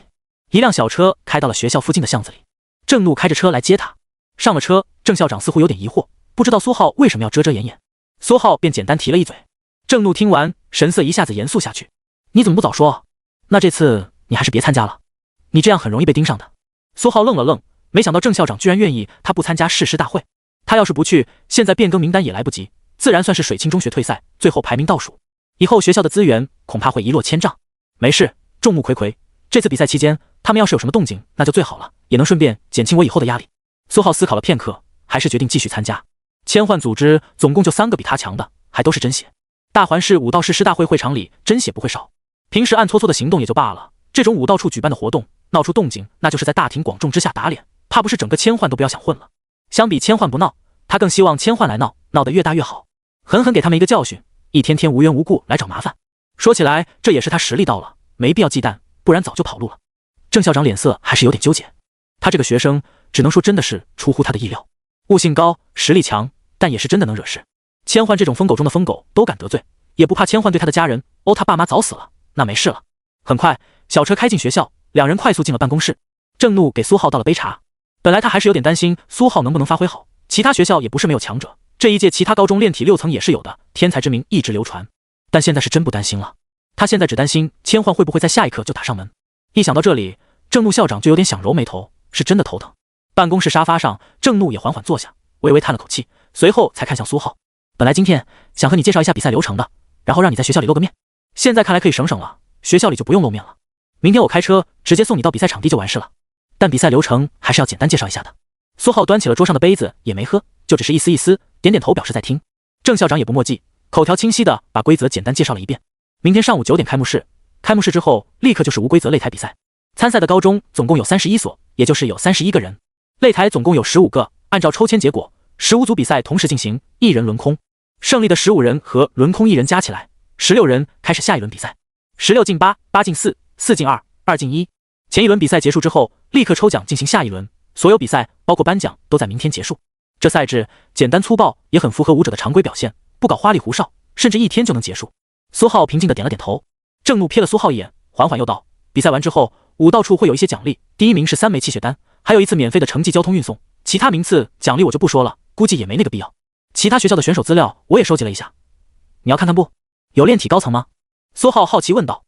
一辆小车开到了学校附近的巷子里，郑怒开着车来接他。上了车，郑校长似乎有点疑惑，不知道苏浩为什么要遮遮掩掩。苏浩便简单提了一嘴。郑怒听完，神色一下子严肃下去。你怎么不早说？那这次你还是别参加了，你这样很容易被盯上的。苏浩愣了愣，没想到郑校长居然愿意他不参加誓师大会。他要是不去，现在变更名单也来不及，自然算是水清中学退赛，最后排名倒数，以后学校的资源恐怕会一落千丈。没事，众目睽睽，这次比赛期间他们要是有什么动静那就最好了，也能顺便减轻我以后的压力。苏浩思考了片刻，还是决定继续参加。千换组织总共就3个比他强的，还都是真血。大环市武道誓师大会会场里真血不会少，平时暗搓搓的行动也就罢了，这种武道处举办的活动闹出动静，那就是在大庭广众之下打脸，怕不是整个千换都不要想混了。相比千换不闹，他更希望千换来闹，闹得越大越好，狠狠给他们一个教训，一天天无缘无故来找麻烦。说起来这也是他实力到了，没必要忌惮，不然早就跑路了。郑校长脸色还是有点纠结，他这个学生只能说真的是出乎他的意料，悟性高，实力强，但也是真的能惹事。千换这种疯狗中的疯狗都敢得罪，也不怕千换对他的家人他爸妈早死了，那没事了。很快小车开进学校，两人快速进了办公室。郑怒给苏浩倒了杯茶，本来他还是有点担心苏浩能不能发挥好，其他学校也不是没有强者，这一届其他高中炼体6层也是有的，天才之名一直流传，但现在是真不担心了。他现在只担心千唤会不会在下一刻就打上门。一想到这里，郑怒校长就有点想揉眉头，是真的头疼。办公室沙发上，郑怒也缓缓坐下，微微叹了口气，随后才看向苏浩。本来今天想和你介绍一下比赛流程的，然后让你在学校里露个面，现在看来可以省省了，学校里就不用露面了。明天我开车直接送你到比赛场地就完事了。但比赛流程还是要简单介绍一下的。苏浩端起了桌上的杯子，也没喝，就只是一丝一丝，点点头表示在听。郑校长也不墨迹，口条清晰的把规则简单介绍了一遍。明天上午9点开幕式，开幕式之后立刻就是无规则擂台比赛。参赛的高中总共有31所，也就是有31个人。擂台总共有15个，按照抽签结果，15组比赛同时进行，1人轮空。胜利的15人和轮空1人加起来16人，开始下一轮比赛。16进8， 8进4， 4进2， 2进1。前一轮比赛结束之后，立刻抽奖进行下一轮。所有比赛包括颁奖都在明天结束。这赛制简单粗暴，也很符合舞者的常规表现，不搞花里胡哨，甚至1天就能结束。苏浩平静地点了点头。郑怒瞥了苏浩一眼，缓缓又道：比赛完之后，武道处会有一些奖励，第1名是3枚气血丹，还有1次免费的城际交通运送，其他名次奖励我就不说了，估计也没那个必要。其他学校的选手资料我也收集了一下，你要看看不？有炼体高层吗？苏浩好奇问道。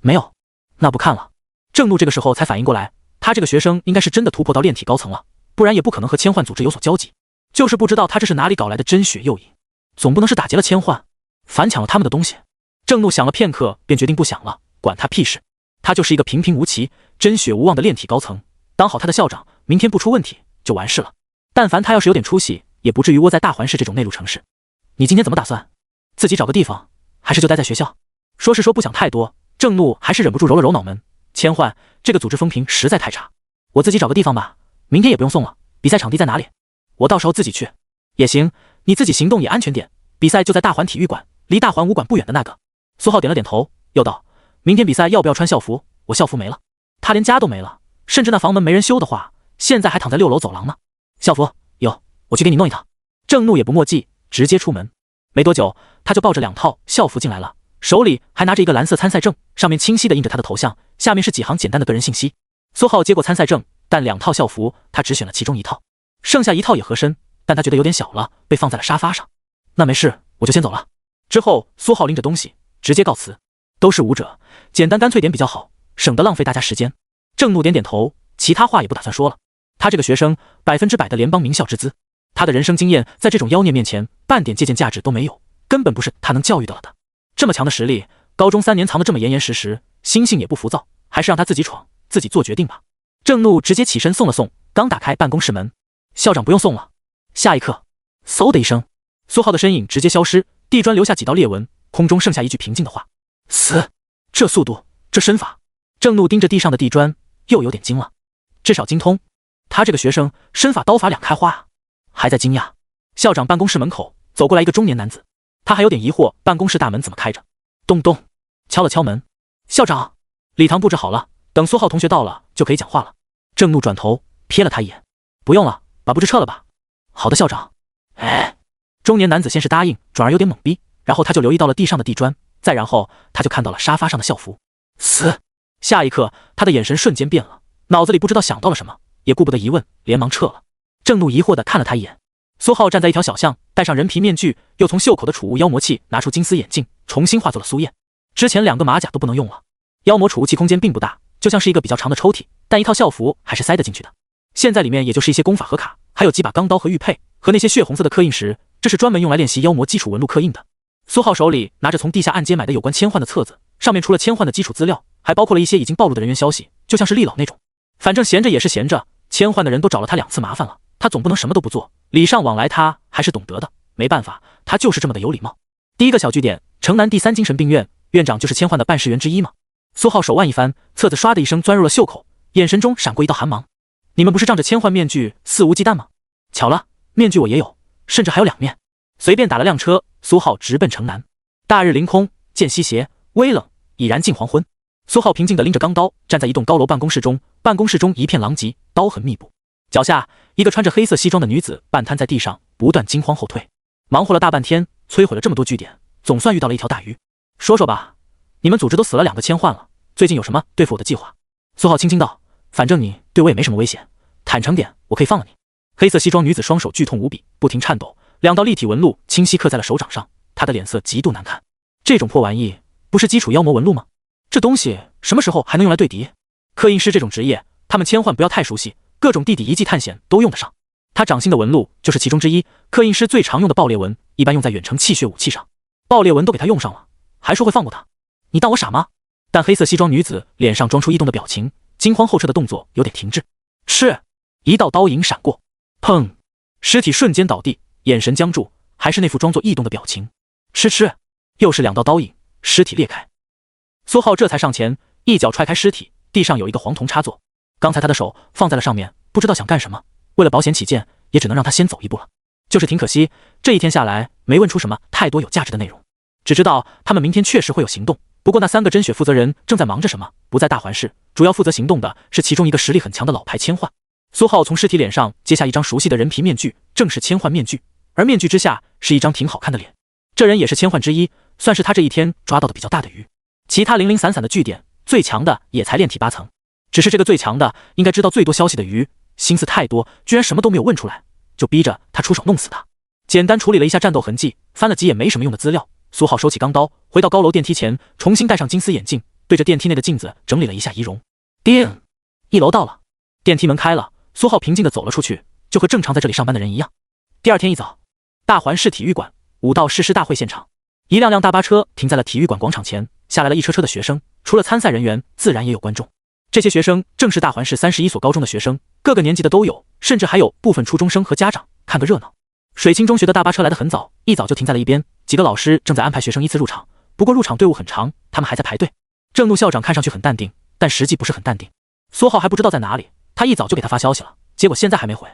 没有。那不看了。郑怒这个时候才反应过来，他这个学生应该是真的突破到炼体高层了，不然也不可能和千幻组织有所交集。就是不知道他这是哪里搞来的真血诱引，总不能是打劫了千幻，反抢了他们的东西。郑怒想了片刻，便决定不想了，管他屁事。他就是一个平平无奇、真血无望的炼体高层，当好他的校长，明天不出问题就完事了。但凡他要是有点出息，也不至于窝在大环市这种内陆城市。你今天怎么打算？自己找个地方，还是就待在学校？说是说不想太多，郑怒还是忍不住揉了揉脑门。千幻，这个组织风评实在太差，我自己找个地方吧，明天也不用送了。比赛场地在哪里？我到时候自己去。也行，你自己行动也安全点。比赛就在大环体育馆，离大环武馆不远的那个。苏浩点了点头，又道：明天比赛要不要穿校服？我校服没了，他连家都没了，甚至那房门没人修的话，现在还躺在6楼走廊呢。校服有，我去给你弄一套。郑怒也不墨迹，直接出门。没多久，他就抱着2套校服进来了，手里还拿着一个蓝色参赛证，上面清晰地印着他的头像，下面是几行简单的个人信息。苏浩接过参赛证，但2套校服他只选了其中1套，剩下1套也合身，但他觉得有点小了，被放在了沙发上。那没事，我就先走了。之后苏浩拎着东西直接告辞。都是武者，简单干脆点比较好，省得浪费大家时间。郑怒点点头，其他话也不打算说了。他这个学生100%的联邦名校之资，他的人生经验在这种妖孽面前半点借鉴价值都没有，根本不是他能教育得了的。这么强的实力，高中3年藏得这么严严实实，心性也不浮躁，还是让他自己闯，自己做决定吧。郑怒直接起身送了送，刚打开办公室门，校长不用送了。下一刻，嗖的一声，苏浩的身影直接消失，地砖留下几道裂纹，空中剩下一句平静的话：死。这速度，这身法。郑怒盯着地上的地砖，又有点惊了，至少精通。他这个学生身法刀法两开花啊！还在惊讶，校长办公室门口走过来一个中年男子，他还有点疑惑办公室大门怎么开着。咚咚，敲了敲门。校长，礼堂布置好了，等苏浩同学到了就可以讲话了。郑怒转头瞥了他一眼，不用了，把布置撤了吧。好的，校长。哎，中年男子先是答应，转而有点懵逼，然后他就留意到了地上的地砖，再然后他就看到了沙发上的校服。死！下一刻，他的眼神瞬间变了，脑子里不知道想到了什么，也顾不得疑问，连忙撤了。郑怒疑惑地看了他一眼。苏浩站在一条小巷，戴上人皮面具，又从袖口的储物妖魔器拿出金丝眼镜，重新化作了苏燕。之前2个马甲都不能用了。妖魔储物器空间并不大，就像是一个比较长的抽屉，但一套校服还是塞得进去的。现在里面也就是一些功法和卡，还有几把钢刀和玉佩，和那些血红色的刻印石，这是专门用来练习妖魔基础纹路刻印的。苏浩手里拿着从地下暗街买的有关千幻的册子，上面除了千幻的基础资料，还包括了一些已经暴露的人员消息，就像是厉老那种。反正闲着也是闲着，千幻的人都找了他2次麻烦了，他总不能什么都不做，礼尚往来他还是懂得的。没办法，他就是这么的有礼貌。第一个小据点，城南第3精神病院，院长就是千幻的办事员之一吗？苏浩手腕一翻，册子唰的一声钻入了袖口，眼神中闪过一道寒芒。你们不是仗着千幻面具肆无忌惮吗？巧了，面具我也有，甚至还有2面。随便打了辆车，苏浩直奔城南。大日凌空，见西斜，微冷，已然近黄昏。苏浩平静地拎着钢刀，站在一栋高楼办公室中，办公室中一片狼藉，刀痕密布。脚下，一个穿着黑色西装的女子半瘫在地上，不断惊慌后退。忙活了大半天，摧毁了这么多据点，总算遇到了一条大鱼。说说吧，你们组织都死了2个千幻了，最近有什么对付我的计划？苏浩轻轻道，反正你对我也没什么危险，坦诚点，我可以放了你。黑色西装女子双手剧痛无比，不停颤抖，2道立体纹路清晰刻在了手掌上，她的脸色极度难看。这种破玩意，不是基础妖魔纹路吗？这东西什么时候还能用来对敌？刻印师这种职业，他们千万不要太熟悉，各种地底遗迹探险都用得上。他掌心的纹路就是其中之一，刻印师最常用的爆裂纹，一般用在远程气血武器上。爆裂纹都给他用上了，还说会放过他？你当我傻吗？但黑色西装女子脸上装出异动的表情，惊慌后撤的动作有点停滞。吃！一道刀影闪过，砰！尸体瞬间倒地，眼神僵住，还是那副装作异动的表情。吃！又是2道刀影，尸体裂开。苏浩这才上前，一脚踹开尸体，地上有一个黄铜插座。刚才他的手放在了上面，不知道想干什么，为了保险起见，也只能让他先走一步了。就是挺可惜，这一天下来没问出什么太多有价值的内容，只知道他们明天确实会有行动。不过那3个真血负责人正在忙着什么，不在大环市，主要负责行动的是其中一个实力很强的老牌千幻。苏浩从尸体脸上揭下一张熟悉的人皮面具，正是千幻面具，而面具之下是一张挺好看的脸。这人也是千幻之一，算是他这一天抓到的比较大的鱼。其他零零散散的据点，最强的也才炼体8层，只是这个最强的应该知道最多消息的鱼，心思太多，居然什么都没有问出来，就逼着他出手弄死他。简单处理了一下战斗痕迹，翻了几页没什么用的资料，苏浩收起钢刀，回到高楼电梯前，重新戴上金丝眼镜，对着电梯内的镜子整理了一下仪容。叮！1楼到了，电梯门开了，苏浩平静地走了出去，就和正常在这里上班的人一样。第二天一早，大环市体育馆武道誓师大会现场，一辆辆大巴车停在了体育馆广场前，下来了一车车的学生，除了参赛人员，自然也有观众。这些学生正是大环市31所高中的学生，各个年级的都有，甚至还有部分初中生和家长，看个热闹。水清中学的大巴车来得很早，一早就停在了一边，几个老师正在安排学生依次入场，不过入场队伍很长，他们还在排队。郑怒校长看上去很淡定，但实际不是很淡定。苏浩还不知道在哪里，他一早就给他发消息了，结果现在还没回。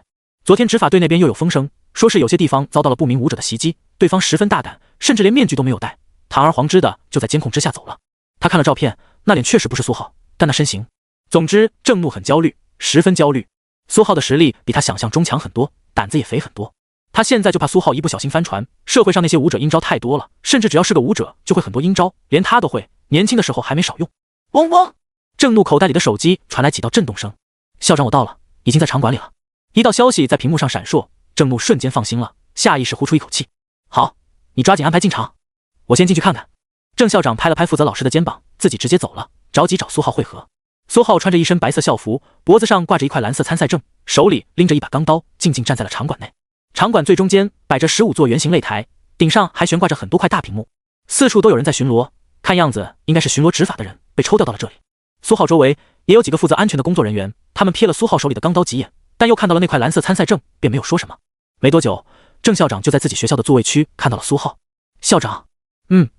昨天执法队那边又有风声，说是有些地方遭到了不明武者的袭击，对方十分大胆，甚至连面具都没有戴，堂而皇之的就在监控之下走了。他看了照片，那脸确实不是苏浩，但那身形……总之，郑怒很焦虑，十分焦虑。苏浩的实力比他想象中强很多，胆子也肥很多。他现在就怕苏浩一不小心翻船，社会上那些武者阴招太多了，甚至只要是个武者就会很多阴招，连他都会，年轻的时候还没少用。嗡嗡！郑怒口袋里的手机传来几道震动声。校长，我到了，已经在场馆里了。一道消息在屏幕上闪烁，郑怒瞬间放心了，下意识呼出一口气。好，你抓紧安排进场，我先进去看看。郑校长拍了拍负责老师的肩膀，自己直接走了，着急找苏浩会合。苏浩穿着一身白色校服，脖子上挂着一块蓝色参赛证，手里拎着一把钢刀，静静站在了场馆内。场馆最中间摆着15座圆形擂台，顶上还悬挂着很多块大屏幕，四处都有人在巡逻，看样子应该是巡逻执法的人被抽调到了这里。苏浩周围也有几个负责安全的工作人员，他们瞥了苏浩手里的钢刀几眼，但又看到了那块蓝色参赛证，便没有说什么。没多久，郑校长就在自己学校的座位区看到了苏浩。校长，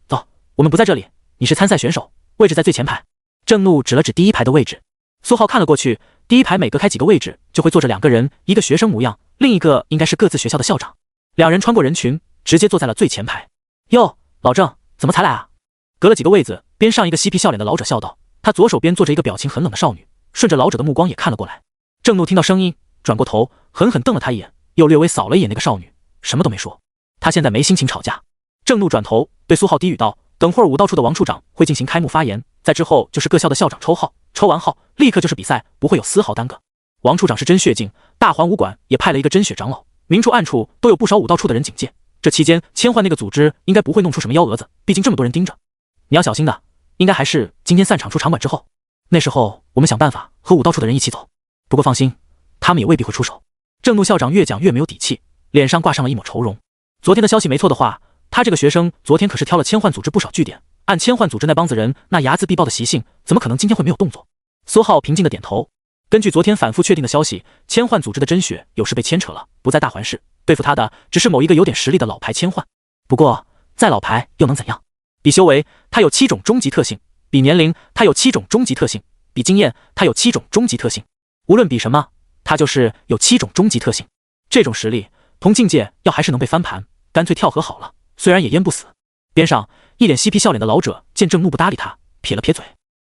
走，我们不在这里，你是参赛选手，位置在最前排。郑怒指了指第1排的位置。苏浩看了过去，第1排每隔开几个位置就会坐着2个人，一个学生模样，另一个应该是各自学校的校长。2人穿过人群，直接坐在了最前排。哟，老郑，怎么才来啊？隔了几个位子，边上一个嬉皮笑脸的老者笑道，他左手边坐着一个表情很冷的少女，顺着老者的目光也看了过来。郑怒听到声音，转过头，狠狠瞪了他一眼，又略微扫了一眼那个少女，什么都没说。他现在没心情吵架。郑怒转头对苏浩低语道，等会儿武道处的王处长会进行开幕发言，在之后就是各校的校长抽号，抽完号立刻就是比赛，不会有丝毫耽搁。王处长是真血劲，大环武馆也派了一个真血长老，明处暗处都有不少武道处的人警戒。这期间千幻那个组织应该不会弄出什么幺蛾子，毕竟这么多人盯着。你要小心的，应该还是今天散场出场馆之后，那时候我们想办法和武道处的人一起走。不过放心，他们也未必会出手。郑怒校长越讲越没有底气，脸上挂上了一抹愁容。昨天的消息没错的话，他这个学生昨天可是挑了千幻组织不少据点，按千幻组织那帮子人那睚眦必报的习性，怎么可能今天会没有动作？苏浩平静的点头。根据昨天反复确定的消息，千幻组织的真血有事被牵扯了，不在大环市，对付他的只是某一个有点实力的老牌千幻。不过再老牌又能怎样？比修为，它有7种终极特性；比年龄，它有7种终极特性；比经验，它有7种终极特性。无论比什么，它就是有7种终极特性。这种实力，同境界要还是能被翻盘，干脆跳河好了，虽然也淹不死。边上一脸嬉皮笑脸的老者见郑怒不搭理他，撇了撇嘴，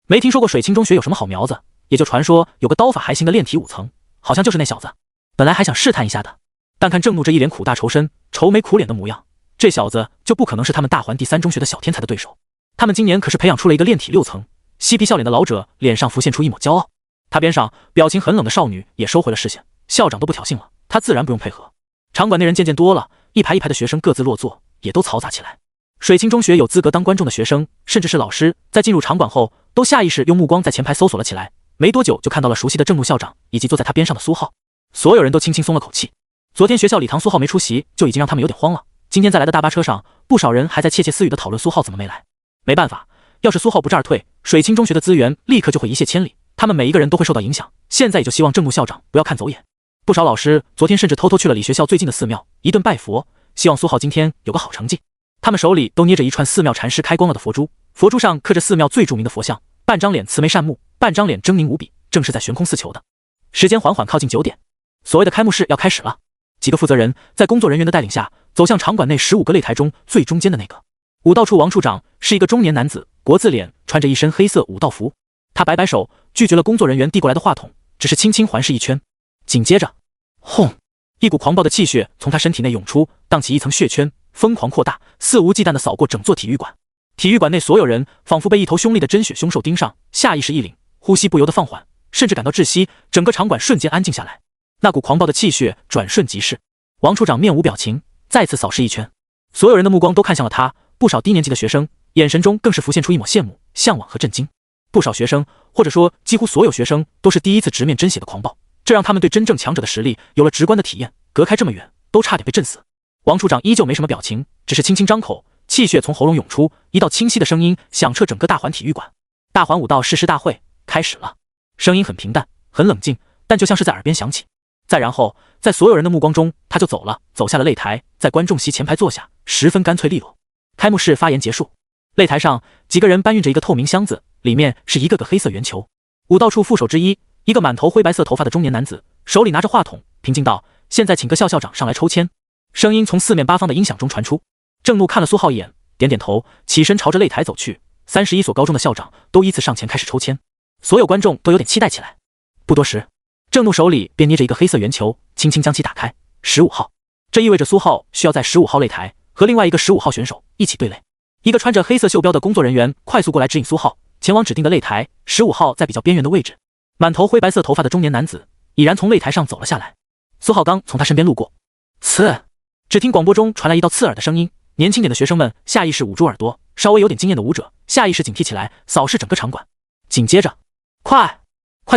没听说过水清中学有什么好苗子，也就传说有个刀法还行的炼体5层，好像就是那小子。本来还想试探一下的，但看郑怒这一脸苦大仇深、愁眉苦脸的模样，这小子就不可能是他们大环第3中学的小天才的对手。他们今年可是培养出了一个炼体6层。嬉皮笑脸的老者脸上浮现出一抹骄傲。他边上表情很冷的少女也收回了视线，校长都不挑衅了，他自然不用配合。场馆内人渐渐多了，一排一排的学生各自落座，也都嘈杂起来。水清中学有资格当观众的学生，甚至是老师，在进入场馆后，都下意识用目光在前排搜索了起来。没多久就看到了熟悉的郑怒校长以及坐在他边上的苏浩，所有人都轻轻松了口气。昨天学校礼堂苏浩没出席，就已经让他们有点慌了。今天再来的大巴车上，不少人还在窃窃私语的讨论苏浩怎么没来。没办法，要是苏浩不战而退，水清中学的资源立刻就会一泻千里，他们每一个人都会受到影响。现在也就希望郑怒校长不要看走眼。不少老师昨天甚至偷偷去了离学校最近的寺庙，一顿拜佛，希望苏浩今天有个好成绩。他们手里都捏着一串寺庙禅师开光了的佛珠，佛珠上刻着寺庙最著名的佛像，半张脸慈眉善目，半张脸狰狞无比，正是在悬空四求的。时间缓缓靠近9点，所谓的开幕式要开始了。几个负责人在工作人员的带领下，走向场馆内15个擂台中最中间的那个。武道处王处长是一个中年男子，国字脸，穿着一身黑色武道服。他摆摆手，拒绝了工作人员递过来的话筒，只是轻轻环视一圈。紧接着，轰！一股狂暴的气血从他身体内涌出，荡起一层血圈，疯狂扩大，肆无忌惮地扫过整座体育馆。体育馆内所有人仿佛被一头凶厉的真血凶兽盯上，下意识一凛，呼吸不由得放缓，甚至感到窒息。整个场馆瞬间安静下来。那股狂暴的气血转瞬即逝。王处长面无表情，再次扫视一圈，所有人的目光都看向了他。不少低年级的学生眼神中更是浮现出一抹羡慕、向往和震惊。不少学生，或者说几乎所有学生，都是第一次直面真血的狂暴，这让他们对真正强者的实力有了直观的体验。隔开这么远，都差点被震死。王处长依旧没什么表情，只是轻轻张口，气血从喉咙涌出，一道清晰的声音响彻整个大环体育馆。大环武道誓师大会开始了。声音很平淡，很冷静，但就像是在耳边响起。再然后，在所有人的目光中，他就走了，走下了擂台，在观众席前排坐下，十分干脆利落。开幕式发言结束，擂台上几个人搬运着一个透明箱子，里面是一个个黑色圆球。武道处副手之一，一个满头灰白色头发的中年男子，手里拿着话筒，平静道：“现在请各校校长上来抽签。”声音从四面八方的音响中传出。郑怒看了苏浩一眼，点点头，起身朝着擂台走去。31所高中的校长都依次上前开始抽签，所有观众都有点期待起来。不多时，郑怒手里便捏着一个黑色圆球，轻轻将其打开。15号，这意味着苏浩需要在15号擂台和另外一个15号选手一起对擂。一个穿着黑色袖标的工作人员快速过来指引苏浩前往指定的擂台，15号在比较边缘的位置。满头灰白色头发的中年男子已然从擂台上走了下来。苏浩刚从他身边路过，刺！只听广播中传来一道刺耳的声音。年轻点的学生们下意识捂住耳朵，稍微有点经验的舞者下意识警惕起来，扫视整个场馆。紧接着，快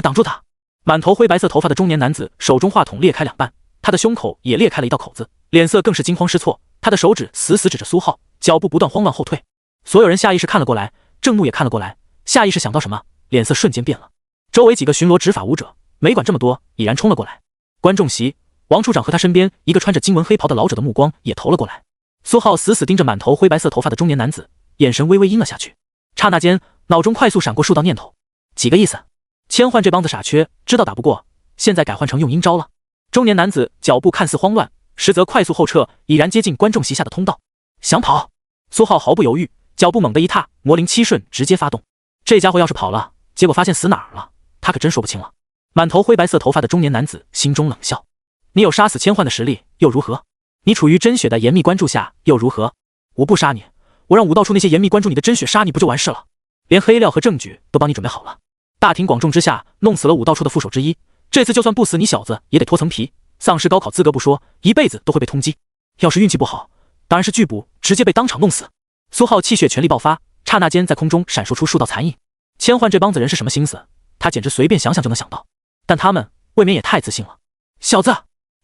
挡住他！满头灰白色头发的中年男子手中话筒裂开两半，他的胸口也裂开了一道口子，脸色更是惊慌失措。他的手指死死指着苏浩，脚步不断慌乱后退。所有人下意识看了过来，郑怒也看了过来，下意识想到什么，脸色瞬间变了。周围几个巡逻执法舞者没管这么多，已然冲了过来。观众席，王处长和他身边一个穿着经文黑袍的老者的目光也投了过来。苏浩死死盯着满头灰白色头发的中年男子，眼神微微阴了下去。刹那间，脑中快速闪过数道念头，几个意思：先换这帮子傻缺，知道打不过，现在改换成用阴招了。中年男子脚步看似慌乱，实则快速后撤，已然接近观众席下的通道。想跑，苏浩毫不犹豫，脚步猛地一踏，魔灵七瞬直接发动。这家伙要是跑了，结果发现死哪儿了，他可真说不清了。满头灰白色头发的中年男子心中冷笑：你有杀死千幻的实力又如何？你处于真血的严密关注下又如何？我不杀你，我让武道处那些严密关注你的真血杀你不就完事了？连黑料和证据都帮你准备好了。大庭广众之下弄死了武道处的副手之一，这次就算不死，你小子也得脱层皮，丧失高考资格不说，一辈子都会被通缉。要是运气不好，当然是拒捕，直接被当场弄死。苏浩气血全力爆发，刹那间在空中闪烁出数道残影。千幻这帮子人是什么心思？他简直随便想想就能想到，但他们未免也太自信了。小子，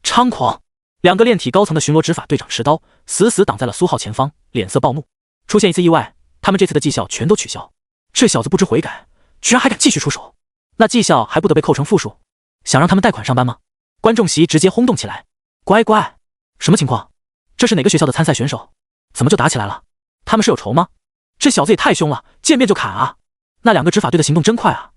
猖狂！两个炼体高层的巡逻执法队长持刀死死挡在了苏浩前方，脸色暴怒。出现一次意外，他们这次的绩效全都取消。这小子不知悔改，居然还敢继续出手，那绩效还不得被扣成负数？想让他们贷款上班吗？观众席直接轰动起来。乖乖，什么情况？这是哪个学校的参赛选手？怎么就打起来了？他们是有仇吗？这小子也太凶了，见面就砍啊！那两个执法队的行动真快啊！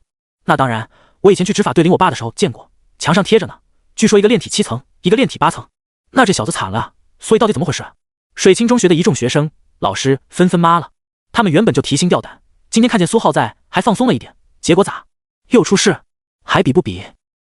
那当然，我以前去执法队领我爸的时候见过，墙上贴着呢。据说一个炼体7层，一个炼体8层。那这小子惨了啊！所以到底怎么回事？水清中学的一众学生、老师纷纷骂了。他们原本就提心吊胆，今天看见苏浩在，还放松了一点。结果咋？又出事？还比不比？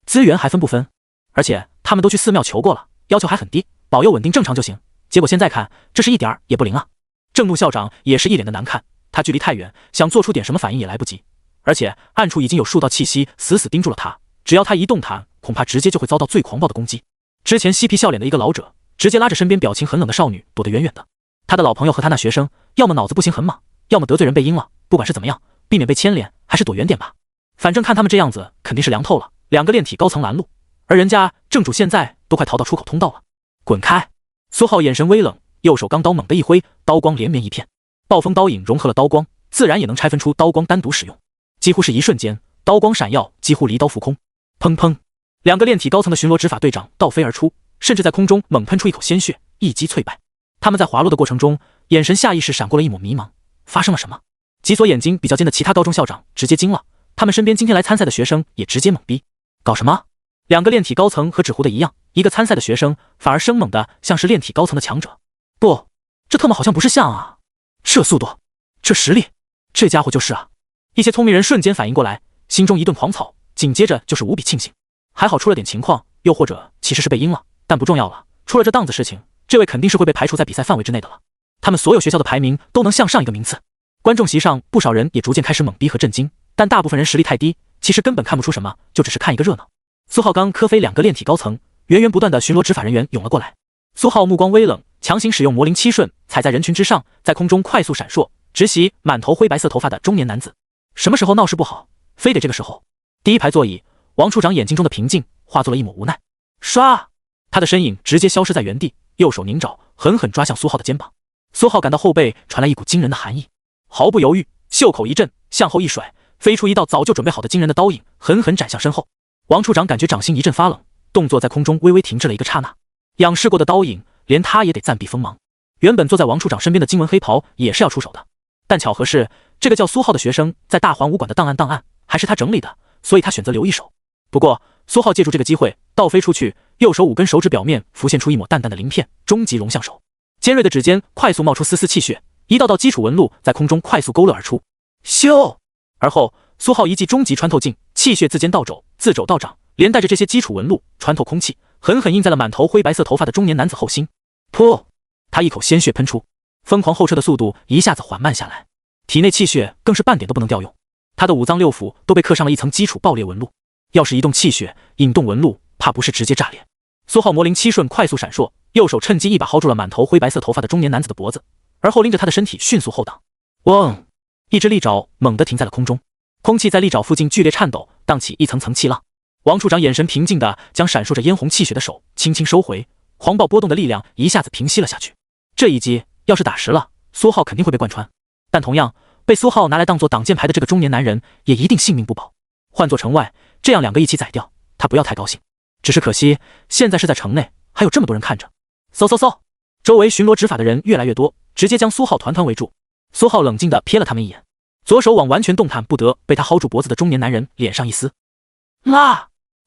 资源还分不分？而且他们都去寺庙求过了，要求还很低，保佑稳定正常就行。结果现在看，这是一点儿也不灵啊！郑怒校长也是一脸的难看，他距离太远，想做出点什么反应也来不及。而且暗处已经有数道气息死死盯住了他，只要他一动弹，恐怕直接就会遭到最狂暴的攻击。之前嬉皮笑脸的一个老者直接拉着身边表情很冷的少女躲得远远的。他的老朋友和他那学生，要么脑子不行很莽，要么得罪人被阴了。不管是怎么样，避免被牵连，还是躲远点吧。反正看他们这样子，肯定是凉透了。2个炼体高层拦路，而人家正主现在都快逃到出口通道了。滚开！苏浩眼神微冷，右手钢刀猛地一挥，刀光连绵一片。暴风刀影融合了刀光，自然也能拆分出刀光单独使用。几乎是一瞬间，刀光闪耀，几乎离刀浮空。砰砰！2个炼体高层的巡逻执法队长倒飞而出，甚至在空中猛喷出一口鲜血，一击脆败。他们在滑落的过程中，眼神下意识闪过了一抹迷茫。发生了什么？几所眼睛比较尖的其他高中校长直接惊了，他们身边今天来参赛的学生也直接懵逼。搞什么？2个炼体高层和纸糊的一样，一个参赛的学生反而生猛的像是炼体高层的强者。不，这特么好像不是像啊！这速度，这实力，这家伙就是啊！一些聪明人瞬间反应过来，心中一顿狂草，紧接着就是无比庆幸，还好出了点情况，又或者其实是被阴了，但不重要了。出了这档子事情，这位肯定是会被排除在比赛范围之内的了。他们所有学校的排名都能向上一个名次。观众席上不少人也逐渐开始懵逼和震惊，但大部分人实力太低，其实根本看不出什么，就只是看一个热闹。苏浩刚磕飞2个炼体高层，源源不断的巡逻执法人员涌了过来。苏浩目光微冷，强行使用魔灵七瞬，踩在人群之上，在空中快速闪烁，直袭满头灰白色头发的中年男子。什么时候闹事不好，非得这个时候？第一排座椅，王处长眼睛中的平静化作了一抹无奈。唰，他的身影直接消失在原地，右手凝爪，狠狠抓向苏浩的肩膀。苏浩感到后背传来一股惊人的寒意，毫不犹豫，袖口一震，向后一甩，飞出一道早就准备好的惊人的刀影，狠狠斩向身后。王处长感觉掌心一阵发冷，动作在空中微微停滞了一个刹那。仰视过的刀影，连他也得暂避锋芒。原本坐在王处长身边的金纹黑袍也是要出手的，但巧合是，这个叫苏浩的学生在大环武馆的档案还是他整理的，所以他选择留一手。不过苏浩借助这个机会倒飞出去，右手5根手指表面浮现出一抹淡淡的鳞片，终极融向手。尖锐的指尖快速冒出丝丝气血，一道道基础纹路在空中快速勾勒而出。咻！而后苏浩一记终极穿透镜，气血自肩倒肘，自肘到掌，连带着这些基础纹路穿透空气，狠狠印在了满头灰白色头发的中年男子后心。噗！他一口鲜血喷出，疯狂后撤的速度一下子缓慢下来，体内气血更是半点都不能调用。他的5脏6腑都被刻上了一层基础爆裂纹路，要是移动气血，引动纹路，怕不是直接炸裂。苏浩魔灵七瞬快速闪烁，右手趁机一把薅住了满头灰白色头发的中年男子的脖子，而后拎着他的身体迅速后挡。嗡！一只利爪猛地停在了空中，空气在利爪附近剧烈颤抖，荡起一层层气浪。王处长眼神平静地将闪烁着嫣红气血的手轻轻收回，狂暴波动的力量一下子平息了下去。这一击要是打实了，苏浩肯定会被贯穿，但同样被苏浩拿来当做挡箭牌的这个中年男人也一定性命不保。换做城外，这样2个一起宰掉，他不要太高兴。只是可惜现在是在城内，还有这么多人看着。嗖，周围巡逻执法的人越来越多，直接将苏浩团团围住。苏浩冷静地瞥了他们一眼，左手往完全动弹不得被他薅住脖子的中年男人脸上一撕，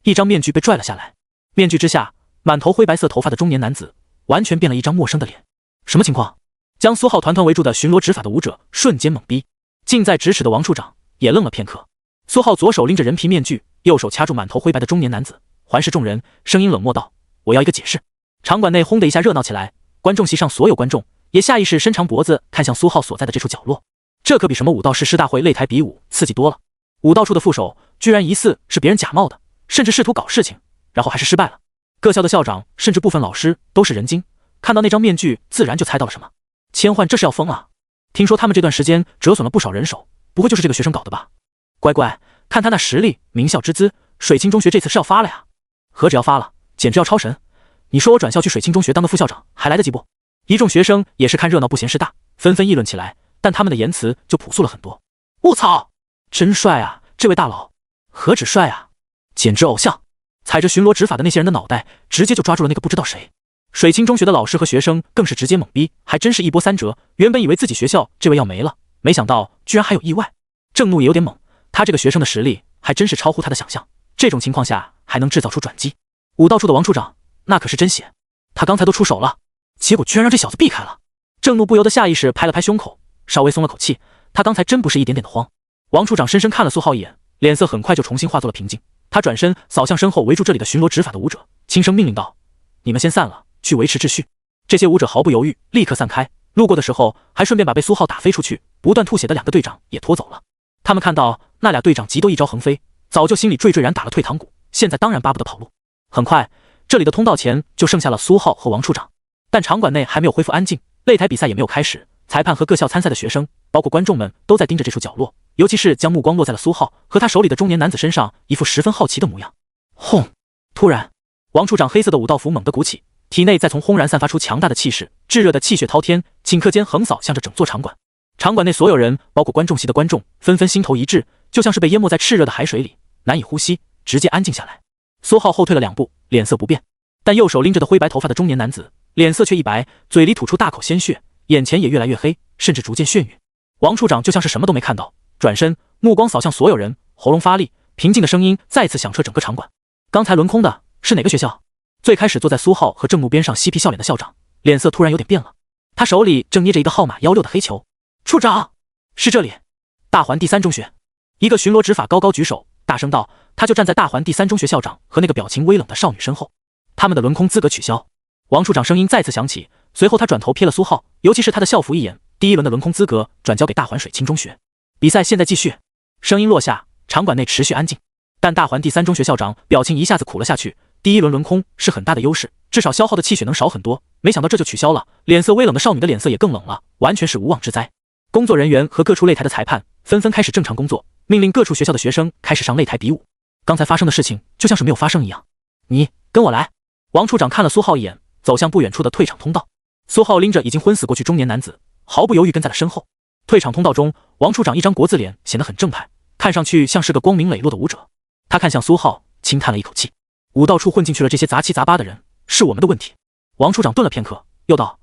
一张面具被拽了下来，面具之下满头灰白色头发的中年男子完全变了一张陌生的脸。什么情况？将苏浩团团围住的巡逻执法的武者瞬间懵逼，近在咫尺的王处长也愣了片刻。苏浩左手拎着人皮面具，右手掐住满头灰白的中年男子，环视众人，声音冷漠道：我要一个解释。场馆内轰的一下热闹起来，观众席上所有观众也下意识伸长脖子看向苏浩所在的这处角落。这可比什么武道士师大会擂台比武刺激多了。武道处的副手居然疑似是别人假冒的，甚至试图搞事情，然后还是失败了。各校的校长甚至部分老师都是人精，看到那张面具自然就猜到了什么。千唤这是要疯啊！听说他们这段时间折损了不少人手，不会就是这个学生搞的吧？乖乖，看他那实力，名校之资，水清中学这次是要发了呀！何止要发了，简直要超神！你说我转校去水清中学当个副校长还来得及不？一众学生也是看热闹不嫌事大，纷纷议论起来，但他们的言辞就朴素了很多。我操，真帅啊！这位大佬何止帅啊，简直偶像！踩着巡逻执法的那些人的脑袋，直接就抓住了那个不知道谁。水清中学的老师和学生更是直接懵逼，还真是一波三折。原本以为自己学校这位要没了，没想到居然还有意外。郑怒也有点懵，他这个学生的实力还真是超乎他的想象，这种情况下还能制造出转机。武道处的王处长那可是真血，他刚才都出手了，结果居然让这小子避开了。郑怒不由得下意识拍了拍胸口，稍微松了口气，他刚才真不是一点点的慌。王处长深深看了苏浩一眼，脸色很快就重新化作了平静。他转身扫向身后围住这里的巡逻执法的武者，轻声命令道：你们先散了，去维持秩序。这些武者毫不犹豫立刻散开，路过的时候还顺便把被苏浩打飞出去不断吐血的2个队长也拖走了。他们看到那俩队长急斗一招横飞，早就心里惴惴然打了退堂鼓，现在当然巴不得跑路。很快这里的通道前就剩下了苏浩和王处长，但场馆内还没有恢复安静，擂台比赛也没有开始，裁判和各校参赛的学生，包括观众们，都在盯着这处角落，尤其是将目光落在了苏浩和他手里的中年男子身上，一副十分好奇的模样。轰！突然，王处长黑色的武道符猛地鼓起，体内再从轰然散发出强大的气势，炙热的气血滔天，顷刻间横扫向着整座场馆。场馆内所有人，包括观众席的观众，纷纷心头一滞，就像是被淹没在炽热的海水里，难以呼吸，直接安静下来。苏浩后退了2步，脸色不变，但右手拎着的灰白头发的中年男子脸色却一白，嘴里吐出大口鲜血，眼前也越来越黑，甚至逐渐眩晕。王处长就像是什么都没看到，转身目光扫向所有人，喉咙发力，平静的声音再次响彻整个场馆。刚才轮空的是哪个学校？最开始坐在苏浩和郑怒边上嬉皮笑脸的校长脸色突然有点变了，他手里正捏着一个号码16的黑球。处长，是这里，大环第3中学。一个巡逻执法高高举手，大声道，他就站在大环第3中学校长和那个表情微冷的少女身后。他们的轮空资格取消。王处长声音再次响起，随后他转头瞥了苏浩，尤其是他的校服一眼，第1轮的轮空资格转交给大环水清中学。比赛现在继续。声音落下，场馆内持续安静，但大环第3中学校长表情一下子苦了下去。第1轮轮空是很大的优势，至少消耗的气血能少很多，没想到这就取消了。脸色微冷的少女的脸色也更冷了，完全是无妄之灾。工作人员和各处擂台的裁判纷纷开始正常工作，命令各处学校的学生开始上擂台比武。刚才发生的事情就像是没有发生一样。你跟我来。王处长看了苏浩一眼，走向不远处的退场通道。苏浩拎着已经昏死过去中年男子，毫不犹豫跟在了身后。退场通道中，王处长一张国字脸显得很正派，看上去像是个光明磊落的武者。他看向苏浩，轻叹了一口气，武道处混进去了这些杂七杂八的人，是我们的问题。王处长顿了片刻，又道，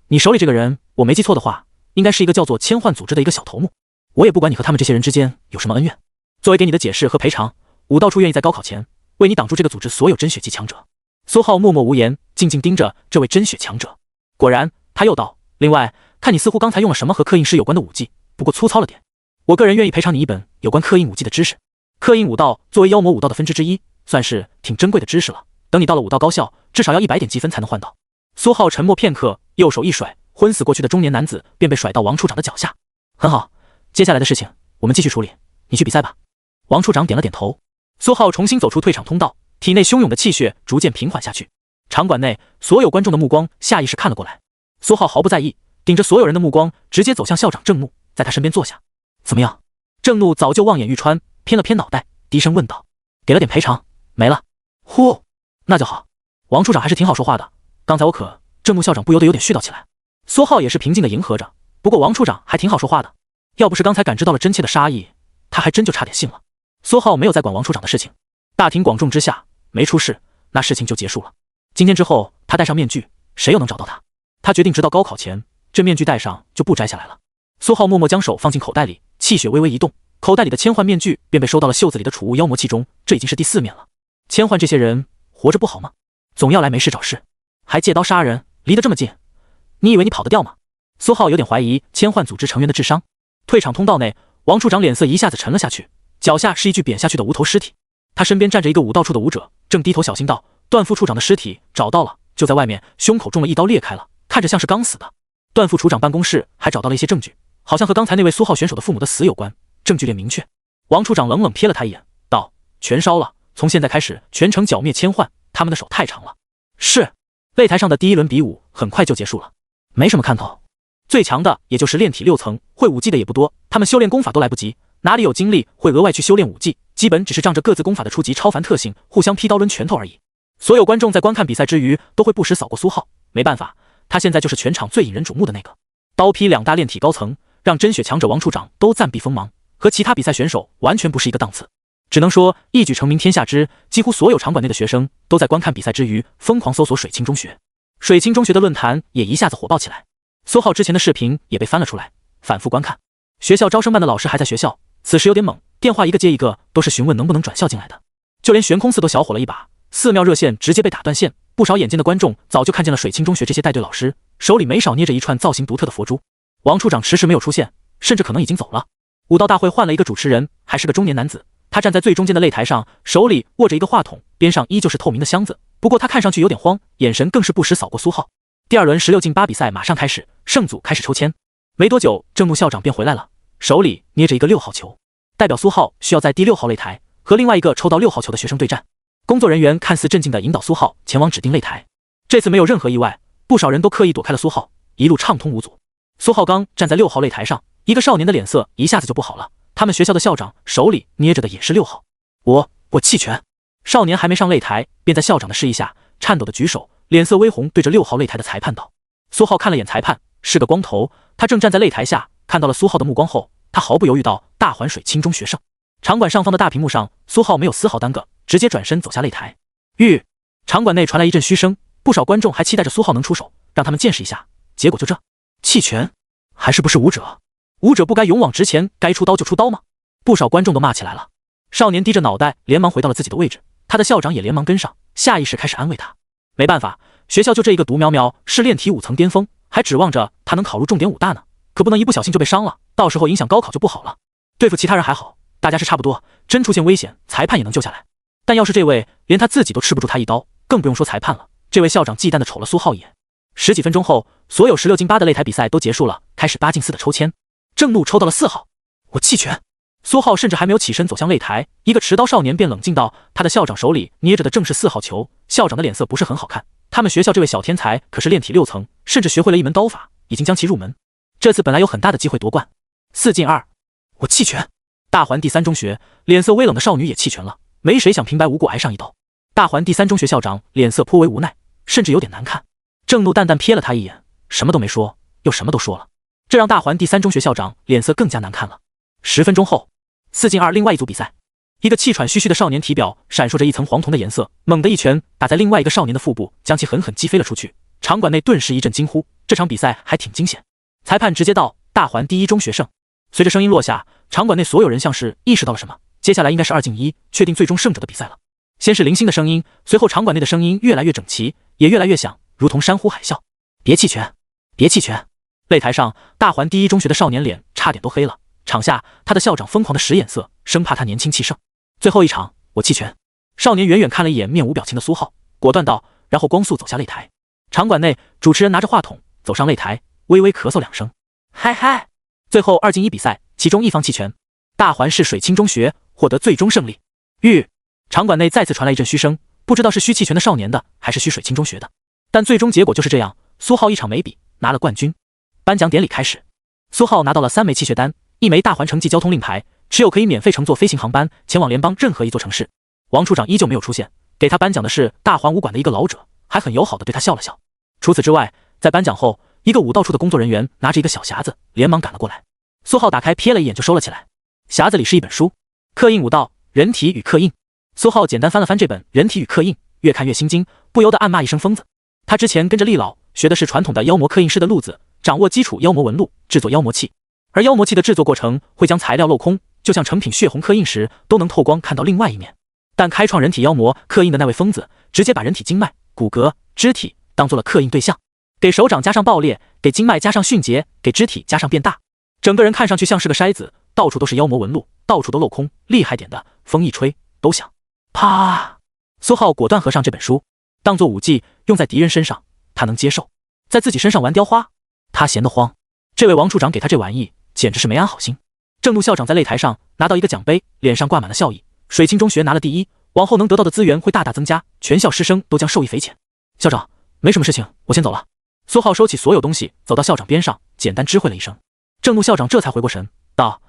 你手里这个人，我没记错的话，应该是一个叫做千幻组织的一个小头目。我也不管你和他们这些人之间有什么恩怨，作为给你的解释和赔偿，武道处愿意在高考前为你挡住这个组织所有真血级强者。苏浩默默无言，静静盯着这位真血强者。果然，他又道，另外，看你似乎刚才用了什么和刻印师有关的武技，不过粗糙了点。我个人愿意赔偿你一本有关刻印武技的知识。刻印武道作为妖魔武道的分支之一，算是挺珍贵的知识了。等你到了武道高校，至少要100点积分才能换到。苏浩沉默片刻，右手一甩，昏死过去的中年男子便被甩到王处长的脚下。很好，接下来的事情我们继续处理，你去比赛吧。王处长点了点头。苏浩重新走出退场通道，体内汹涌的气血逐渐平缓下去。场馆内所有观众的目光下意识看了过来，苏浩毫不在意，顶着所有人的目光直接走向校长郑怒，在他身边坐下。怎么样？郑怒早就望眼欲穿，偏了偏脑袋，低声问道。给了点赔偿，没了。呼，那就好。王处长还是挺好说话的，刚才我可……郑怒校长不由得有点絮叨起来。苏浩也是平静的迎合着，不过王处长还挺好说话的，要不是刚才感知到了真切的杀意，他还真就差点信了。苏浩没有再管王处长的事情，大庭广众之下没出事，那事情就结束了。今天之后，他戴上面具，谁又能找到他？他决定直到高考前，这面具戴上就不摘下来了。苏浩默默将手放进口袋里，气血微微一动，口袋里的千幻面具便被收到了袖子里的储物妖魔器中，这已经是第4面了。千幻这些人活着不好吗？总要来没事找事，还借刀杀人，离得这么近，你以为你跑得掉吗？苏浩有点怀疑千幻组织成员的智商。退场通道内，王处长脸色一下子沉了下去，脚下是一具扁下去的无头尸体。他身边站着一个武道处的武者，正低头小心道，段副处长的尸体找到了，就在外面，胸口中了一刀裂开了，看着像是刚死的。段副处长办公室还找到了一些证据，好像和刚才那位苏浩选手的父母的死有关，证据链明确。王处长冷冷瞥了他一眼，道，全烧了，从现在开始全城剿灭千幻，他们的手太长了。是。擂台上的第1轮比武很快就结束了，没什么看头，最强的也就是炼体6层，会武技的也不多，他们修炼功法都来不及，哪里有精力会额外去修炼武技，基本只是仗着各自功法的初级超凡特性互相劈刀抡拳头而已。所有观众在观看比赛之余都会不时扫过苏浩，没办法，他现在就是全场最引人瞩目的那个。刀劈2大炼体高层，让真血强者王处长都暂避锋芒，和其他比赛选手完全不是一个档次。只能说一举成名天下知，几乎所有场馆内的学生都在观看比赛之余疯狂搜索水清中学。水清中学的论坛也一下子火爆起来，苏浩之前的视频也被翻了出来，反复观看。学校招生办的老师还在学校，此时有点猛，电话一个接一个，都是询问能不能转校进来的。就连悬空寺都小火了一把，4庙热线直接被打断线，不少眼尖的观众早就看见了水清中学这些带队老师手里没少捏着一串造型独特的佛珠。王处长迟迟没有出现，甚至可能已经走了。武道大会换了一个主持人，还是个中年男子，他站在最中间的擂台上，手里握着一个话筒，边上依旧是透明的箱子，不过他看上去有点慌，眼神更是不时扫过苏浩。第2轮16进8比赛马上开始，胜组开始抽签。没多久，郑怒校长便回来了，手里捏着一个6号球，代表苏浩需要在第6号擂台和另外一个抽到6号球的学生对战。工作人员看似镇静地引导苏浩前往指定擂台。这次没有任何意外，不少人都刻意躲开了苏浩，一路畅通无阻。苏浩刚站在6号擂台上，一个少年的脸色一下子就不好了。他们学校的校长手里捏着的也是6号。我弃权。少年还没上擂台，便在校长的示意下，颤抖的举手，脸色微红，对着6号擂台的裁判道。苏浩看了眼裁判，是个光头，他正站在擂台下，看到了苏浩的目光后，他毫不犹豫道：大环水清中学胜。场馆上方的大屏幕上，苏浩没有丝毫耽搁，直接转身走下擂台。场馆内传来一阵嘘声，不少观众还期待着苏浩能出手，让他们见识一下。结果就这，弃权？还是不是武者？武者不该勇往直前，该出刀就出刀吗？不少观众都骂起来了。少年低着脑袋，连忙回到了自己的位置，他的校长也连忙跟上，下意识开始安慰他。没办法，学校就这一个独苗苗是练体5层巅峰，还指望着他能考入重点武大呢，可不能一不小心就被伤了，到时候影响高考就不好了。对付其他人还好，大家是差不多，真出现危险，裁判也能救下来。但要是这位连他自己都吃不住他一刀，更不用说裁判了。这位校长忌惮地瞅了苏浩一眼。10几分钟后，所有16进8的擂台比赛都结束了，开始8进4的抽签。郑怒抽到了4号，我弃权。苏浩甚至还没有起身走向擂台，一个持刀少年便冷静道：他的校长手里捏着的正是4号球。校长的脸色不是很好看，他们学校这位小天才可是练体6层，甚至学会了一门刀法，已经将其入门。这次本来有很大的机会夺冠。4进2，我弃权。大环第3中学脸色微冷的少女也弃权了，没谁想平白无故挨上一刀。大环第3中学校长脸色颇为无奈，甚至有点难看。郑怒淡淡瞥了他一眼，什么都没说，又什么都说了，这让大环第3中学校长脸色更加难看了。10分钟后，4进2另外一组比赛，一个气喘吁吁的少年体表闪烁着一层黄铜的颜色，猛地一拳打在另外一个少年的腹部，将其狠狠击飞了出去。场馆内顿时一阵惊呼，这场比赛还挺惊险。裁判直接道：大环第1中学胜。随着声音落下，场馆内所有人像是意识到了什么，接下来应该是2进1确定最终胜者的比赛了。先是零星的声音，随后场馆内的声音越来越整齐，也越来越响，如同山呼海啸。别弃权，别弃权！擂台上，大环第1中学的少年脸差点都黑了，场下他的校长疯狂的使眼色，生怕他年轻气盛。最后一场，我弃权。少年远远看了一眼面无表情的苏浩，果断道，然后光速走下擂台。场馆内，主持人拿着话筒走上擂台，微微咳嗽2声，嗨嗨。最后2进1比赛，其中一方弃权，大环市水清中学获得最终胜利。场馆内再次传来一阵嘘声，不知道是嘘弃权的少年的，还是嘘水清中学的，但最终结果就是这样，苏浩一场没比，拿了冠军。颁奖典礼开始，苏浩拿到了3枚弃学单，1枚大环城际交通令牌，持有可以免费乘坐飞行航班前往联邦任何一座城市。王处长依旧没有出现，给他颁奖的是大环武馆的一个老者，还很友好的对他笑了笑。除此之外，在颁奖后，一个武道处的工作人员拿着一个小匣子，连忙赶了过来。苏浩打开瞥了一眼就收了起来，匣子里是一本书，刻印武道，人体与刻印。苏浩简单翻了翻这本《人体与刻印》，越看越心惊，不由得暗骂一声疯子。他之前跟着厉老学的是传统的妖魔刻印师的路子，掌握基础妖魔纹路，制作妖魔器。而妖魔器的制作过程会将材料镂空，就像成品血红刻印时都能透光看到另外一面。但开创人体妖魔刻印的那位疯子，直接把人体经脉、骨骼、肢体当做了刻印对象，给手掌加上爆裂，给经脉加上迅捷，给肢体加上变大，整个人看上去像是个筛子，到处都是妖魔纹路，到处都镂空，厉害点的风一吹都响。啪！苏浩果断合上这本书，当做武技用在敌人身上，他能接受；在自己身上玩雕花，他嫌得慌。这位王处长给他这玩意，简直是没安好心。郑怒校长在擂台上拿到一个奖杯，脸上挂满了笑意。水清中学拿了第1，往后能得到的资源会大大增加，全校师生都将受益匪浅。校长，没什么事情，我先走了。苏浩收起所有东西，走到校长边上，简单知会了一声。郑怒校长这才回过神，道：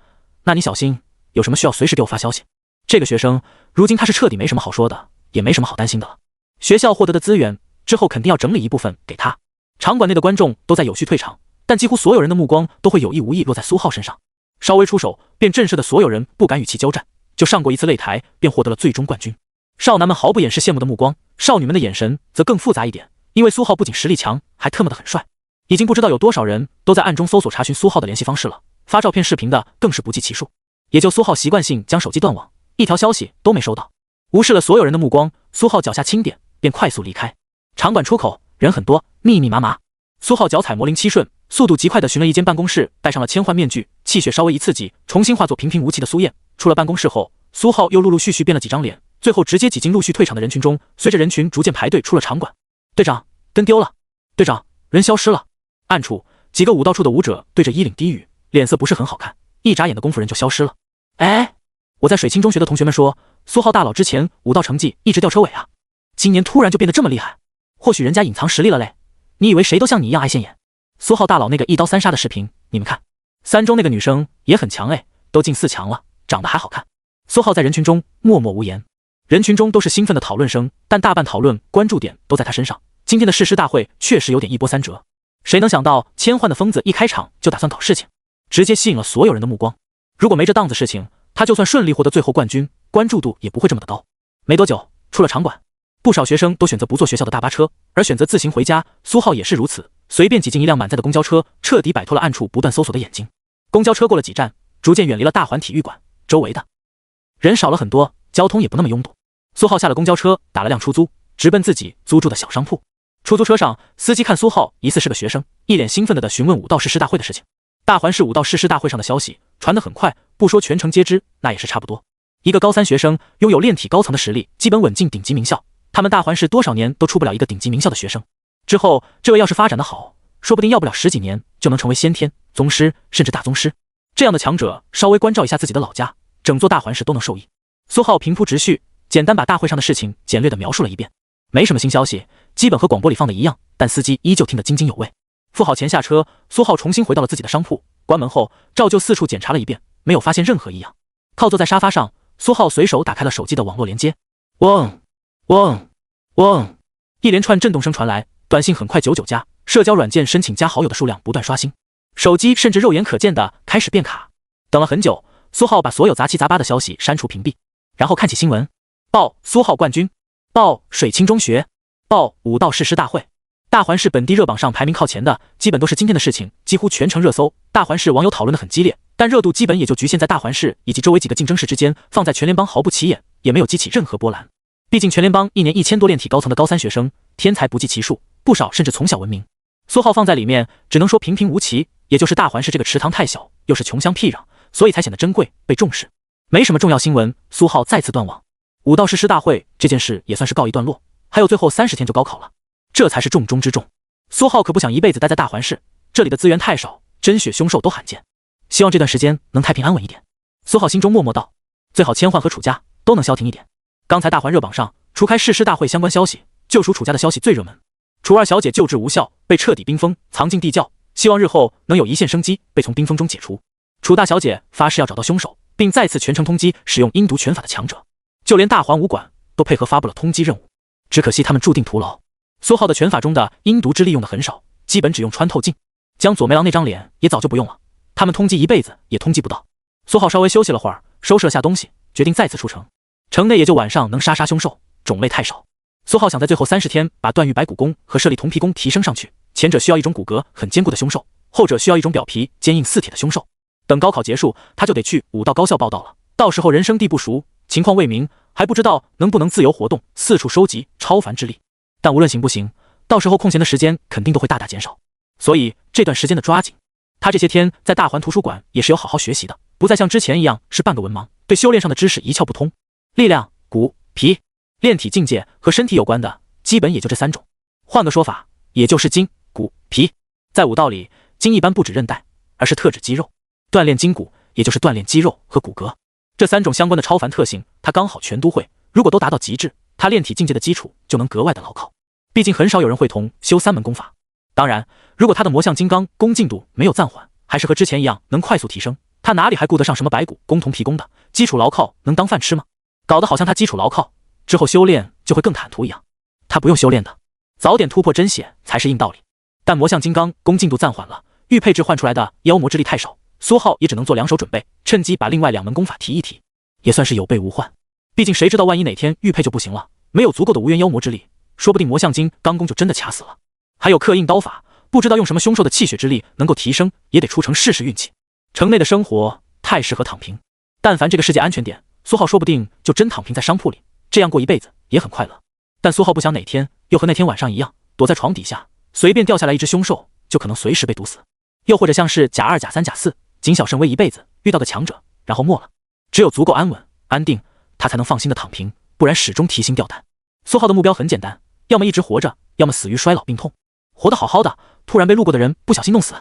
那你小心，有什么需要随时给我发消息。这个学生如今他是彻底没什么好说的，也没什么好担心的了。学校获得的资源之后肯定要整理一部分给他。场馆内的观众都在有序退场，但几乎所有人的目光都会有意无意落在苏浩身上，稍微出手便震慑的所有人不敢与其交战，就上过一次擂台便获得了最终冠军。少男们毫不掩饰羡慕的目光，少女们的眼神则更复杂一点，因为苏浩不仅实力强，还特么的很帅。已经不知道有多少人都在暗中搜索查询苏浩的联系方式了，发照片视频的更是不计其数。也就苏浩习惯性将手机断网，一条消息都没收到。无视了所有人的目光，苏浩脚下轻点便快速离开。场馆出口人很多，密密麻麻。苏浩脚踩魔灵七顺，速度极快地寻了一间办公室，戴上了千幻面具，气血稍微一刺激，重新化作平平无奇的苏燕。出了办公室后，苏浩又陆陆续续变了几张脸，最后直接挤进陆续退场的人群中，随着人群逐渐排队出了场馆。队长，跟丢了！队长，人消失了！暗处几个武道处的武者对着衣领低语，脸色不是很好看，一眨眼的功夫人就消失了。哎，我在水清中学的同学们说，苏浩大佬之前武道成绩一直吊车尾啊，今年突然就变得这么厉害，或许人家隐藏实力了嘞。你以为谁都像你一样爱现眼？苏浩大佬那个一刀三杀的视频，你们看。3中那个女生也很强哎，都进4强了，长得还好看。苏浩在人群中默默无言，人群中都是兴奋的讨论声，但大半讨论关注点都在他身上。今天的誓师大会确实有点一波三折，谁能想到千幻的疯子一开场就打算搞事情，直接吸引了所有人的目光。如果没这档子事情，他就算顺利获得最后冠军，关注度也不会这么的高。没多久，出了场馆，不少学生都选择不坐学校的大巴车，而选择自行回家。苏浩也是如此，随便挤进一辆满载的公交车，彻底摆脱了暗处不断搜索的眼睛。公交车过了几站，逐渐远离了大环体育馆，周围的人少了很多，交通也不那么拥堵。苏浩下了公交车，打了辆出租，直奔自己租住的小商铺。出租车上，司机看苏浩疑似是个学生，一脸兴奋地询问武道誓师大会的事情。大环市武道誓师大会上的消息传得很快，不说全城皆知，那也是差不多。一个高3学生拥有炼体高层的实力，基本稳进顶级名校。他们大环市多少年都出不了一个顶级名校的学生。之后，这位要是发展得好，说不定要不了10几年就能成为先天、宗师，甚至大宗师。这样的强者，稍微关照一下自己的老家，整座大环市都能受益。苏浩平铺直叙，简单把大会上的事情简略地描述了一遍。没什么新消息，基本和广播里放的一样，但司机依旧听得津津有味。付好钱下车，苏浩重新回到了自己的商铺。关门后，照旧四处检查了一遍，没有发现任何异样。靠坐在沙发上，苏浩随手打开了手机的网络连接。嗡嗡嗡，一连串震动声传来，短信很快99加，社交软件申请加好友的数量不断刷新，手机甚至肉眼可见的开始变卡。等了很久，苏浩把所有杂七杂八的消息删除屏蔽，然后看起新闻，报苏浩冠军，报水清中学，报武道誓师大会。大环市本地热榜上排名靠前的，基本都是今天的事情，几乎全程热搜。大环市网友讨论的很激烈，但热度基本也就局限在大环市以及周围几个竞争市之间，放在全联邦毫不起眼，也没有激起任何波澜。毕竟全联邦一年1000多炼体高层的高3学生，天才不计其数，不少甚至从小闻名。苏浩放在里面，只能说平平无奇，也就是大环市这个池塘太小，又是穷乡僻壤，所以才显得珍贵，被重视。没什么重要新闻，苏浩再次断网。武道誓师大会这件事也算是告一段落，还有最后30天就高考了，这才是重中之重。苏浩可不想一辈子待在大环市，这里的资源太少，真血凶兽都罕见，希望这段时间能太平安稳一点。苏浩心中默默道，最好千幻和楚家都能消停一点。刚才大环热榜上，除开誓师大会相关消息，就属楚家的消息最热门。楚二小姐救治无效，被彻底冰封，藏进地窖，希望日后能有一线生机，被从冰封中解除。楚大小姐发誓要找到凶手，并再次全程通缉使用阴毒拳法的强者，就连大环武馆都配合发布了通缉任务。只可惜他们注定徒劳。苏浩的拳法中的阴毒之力用的很少，基本只用穿透镜，将左梅郎那张脸也早就不用了，他们通缉一辈子也通缉不到。苏浩稍微休息了会儿，收拾了下东西，决定再次出城。城内也就晚上能杀凶兽，种类太少。苏浩想在最后30天把段誉白骨功和舍利铜皮功提升上去，前者需要一种骨骼很坚固的凶兽，后者需要一种表皮坚硬似铁的凶兽。等高考结束，他就得去武道高校报到了，到时候人生地不熟，情况未明，还不知道能不能自由活动，四处收集超凡之力。但无论行不行，到时候空闲的时间肯定都会大大减少，所以这段时间的抓紧。他这些天在大环图书馆也是有好好学习的，不再像之前一样是半个文盲，对修炼上的知识一窍不通。力量、骨、皮，炼体境界和身体有关的，基本也就这3种。换个说法，也就是筋、骨、皮。在武道里，筋一般不指韧带，而是特指肌肉。锻炼筋骨，也就是锻炼肌肉和骨骼。这3种相关的超凡特性，他刚好全都会。如果都达到极致，他炼体境界的基础就能格外的牢靠。毕竟很少有人会同修3门功法。当然，如果他的魔象金刚攻进度没有暂缓，还是和之前一样能快速提升，他哪里还顾得上什么白骨攻铜皮功的？基础牢靠能当饭吃吗？搞得好像他基础牢靠之后修炼就会更坦途一样。他不用修炼的，早点突破真血才是硬道理。但魔象金刚攻进度暂缓了，玉佩质换出来的妖魔之力太少，苏浩也只能做2手准备，趁机把另外2门功法提一提，也算是有备无患。毕竟谁知道万一哪天玉佩就不行了，没有足够的无缘妖魔之力，说不定魔象金刚功就真的卡死了。还有刻印刀法，不知道用什么凶兽的气血之力能够提升，也得出城试试运气。城内的生活太适合躺平，但凡这个世界安全点，苏浩说不定就真躺平在商铺里，这样过一辈子也很快乐。但苏浩不想哪天又和那天晚上一样，躲在床底下，随便掉下来一只凶兽，就可能随时被毒死。又或者像是甲2、甲3、甲4，谨小慎微一辈子，遇到个强者，然后没了。只有足够安稳、安定，他才能放心的躺平，不然始终提心吊胆。苏浩的目标很简单，要么一直活着，要么死于衰老病痛。活得好好的，突然被路过的人不小心弄死，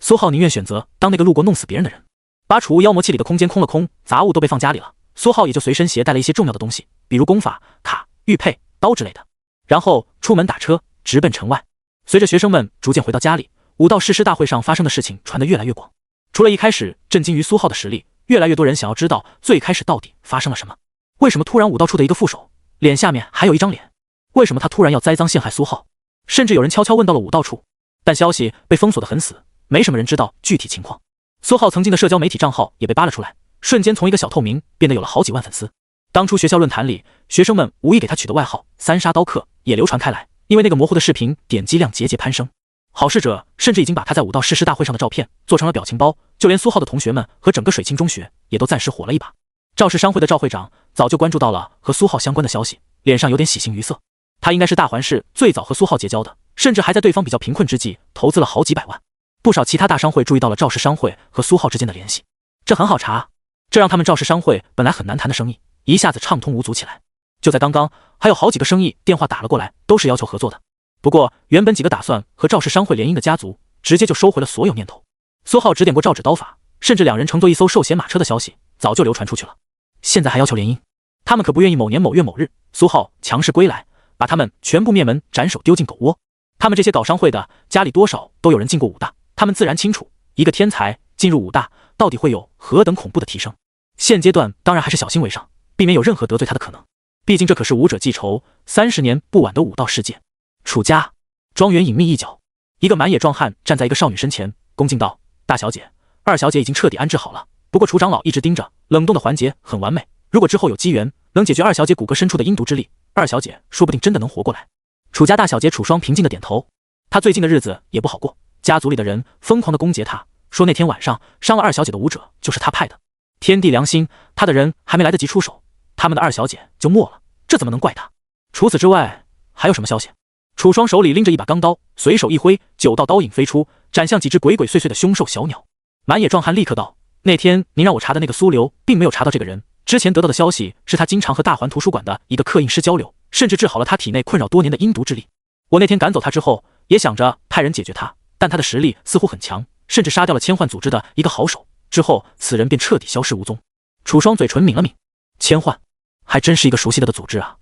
苏浩宁愿选择当那个路过弄死别人的人。把储物妖魔器里的空间空了空，杂物都被放家里了，苏浩也就随身携带了一些重要的东西，比如功法、卡、玉佩、刀之类的，然后出门打车直奔城外。随着学生们逐渐回到家里，武道誓师大会上发生的事情传得越来越广。除了一开始震惊于苏浩的实力，越来越多人想要知道最开始到底发生了什么。为什么突然武道处的一个副手脸下面还有一张脸？为什么他突然要栽赃陷害苏浩？甚至有人悄悄问到了武道处，但消息被封锁得很死，没什么人知道具体情况。苏浩曾经的社交媒体账号也被扒了出来，瞬间从一个小透明变得有了好几万粉丝。当初学校论坛里，学生们无意给他取的外号三杀刀客也流传开来，因为那个模糊的视频点击量节节攀升。好事者甚至已经把他在武道誓师大会上的照片做成了表情包，就连苏浩的同学们和整个水清中学也都暂时火了一把。赵氏商会的赵会长早就关注到了和苏浩相关的消息，脸上有点喜形于色。他应该是大环市最早和苏浩结交的，甚至还在对方比较贫困之际投资了好几百万。不少其他大商会注意到了赵氏商会和苏浩之间的联系，这很好查，这让他们赵氏商会本来很难谈的生意一下子畅通无阻起来。就在刚刚，还有好几个生意电话打了过来，都是要求合作的。不过原本几个打算和赵氏商会联姻的家族直接就收回了所有念头。苏浩指点过赵指刀法，甚至两人乘坐一艘寿险马车的消息早就流传出去了，现在还要求联姻，他们可不愿意某年某月某日苏浩强势归来，把他们全部灭门斩首丢进狗窝。他们这些搞商会的家里多少都有人进过武大，他们自然清楚一个天才进入武大到底会有何等恐怖的提升。现阶段当然还是小心为上，避免有任何得罪他的可能，毕竟这可是武者记仇30年不晚的武道世界。楚家庄园隐秘一角，一个满野壮汉站在一个少女身前，恭敬道：大小姐，二小姐已经彻底安置好了，不过楚长老一直盯着，冷冻的环节很完美，如果之后有机缘能解决二小姐骨骼深处的阴毒之力，二小姐说不定真的能活过来。楚家大小姐楚霜平静的点头，她最近的日子也不好过，家族里的人疯狂的攻讦她，说那天晚上伤了二小姐的武者就是她派的。天地良心，她的人还没来得及出手，他们的二小姐就没了，这怎么能怪她？除此之外还有什么消息？楚霜手里拎着一把钢刀，随手一挥，9道刀影飞出，斩向几只鬼鬼祟祟的凶兽小鸟。满野壮汉立刻道：那天您让我查的那个苏流并没有查到这个人，之前得到的消息是他经常和大环图书馆的一个刻印师交流，甚至治好了他体内困扰多年的阴毒之力。我那天赶走他之后也想着派人解决他，但他的实力似乎很强，甚至杀掉了千幻组织的一个好手，之后此人便彻底消失无踪。楚霜嘴唇抿了抿，千幻还真是一个熟悉的组织啊，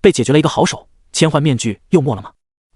被解决了一个好手，千幻面具又没了吗？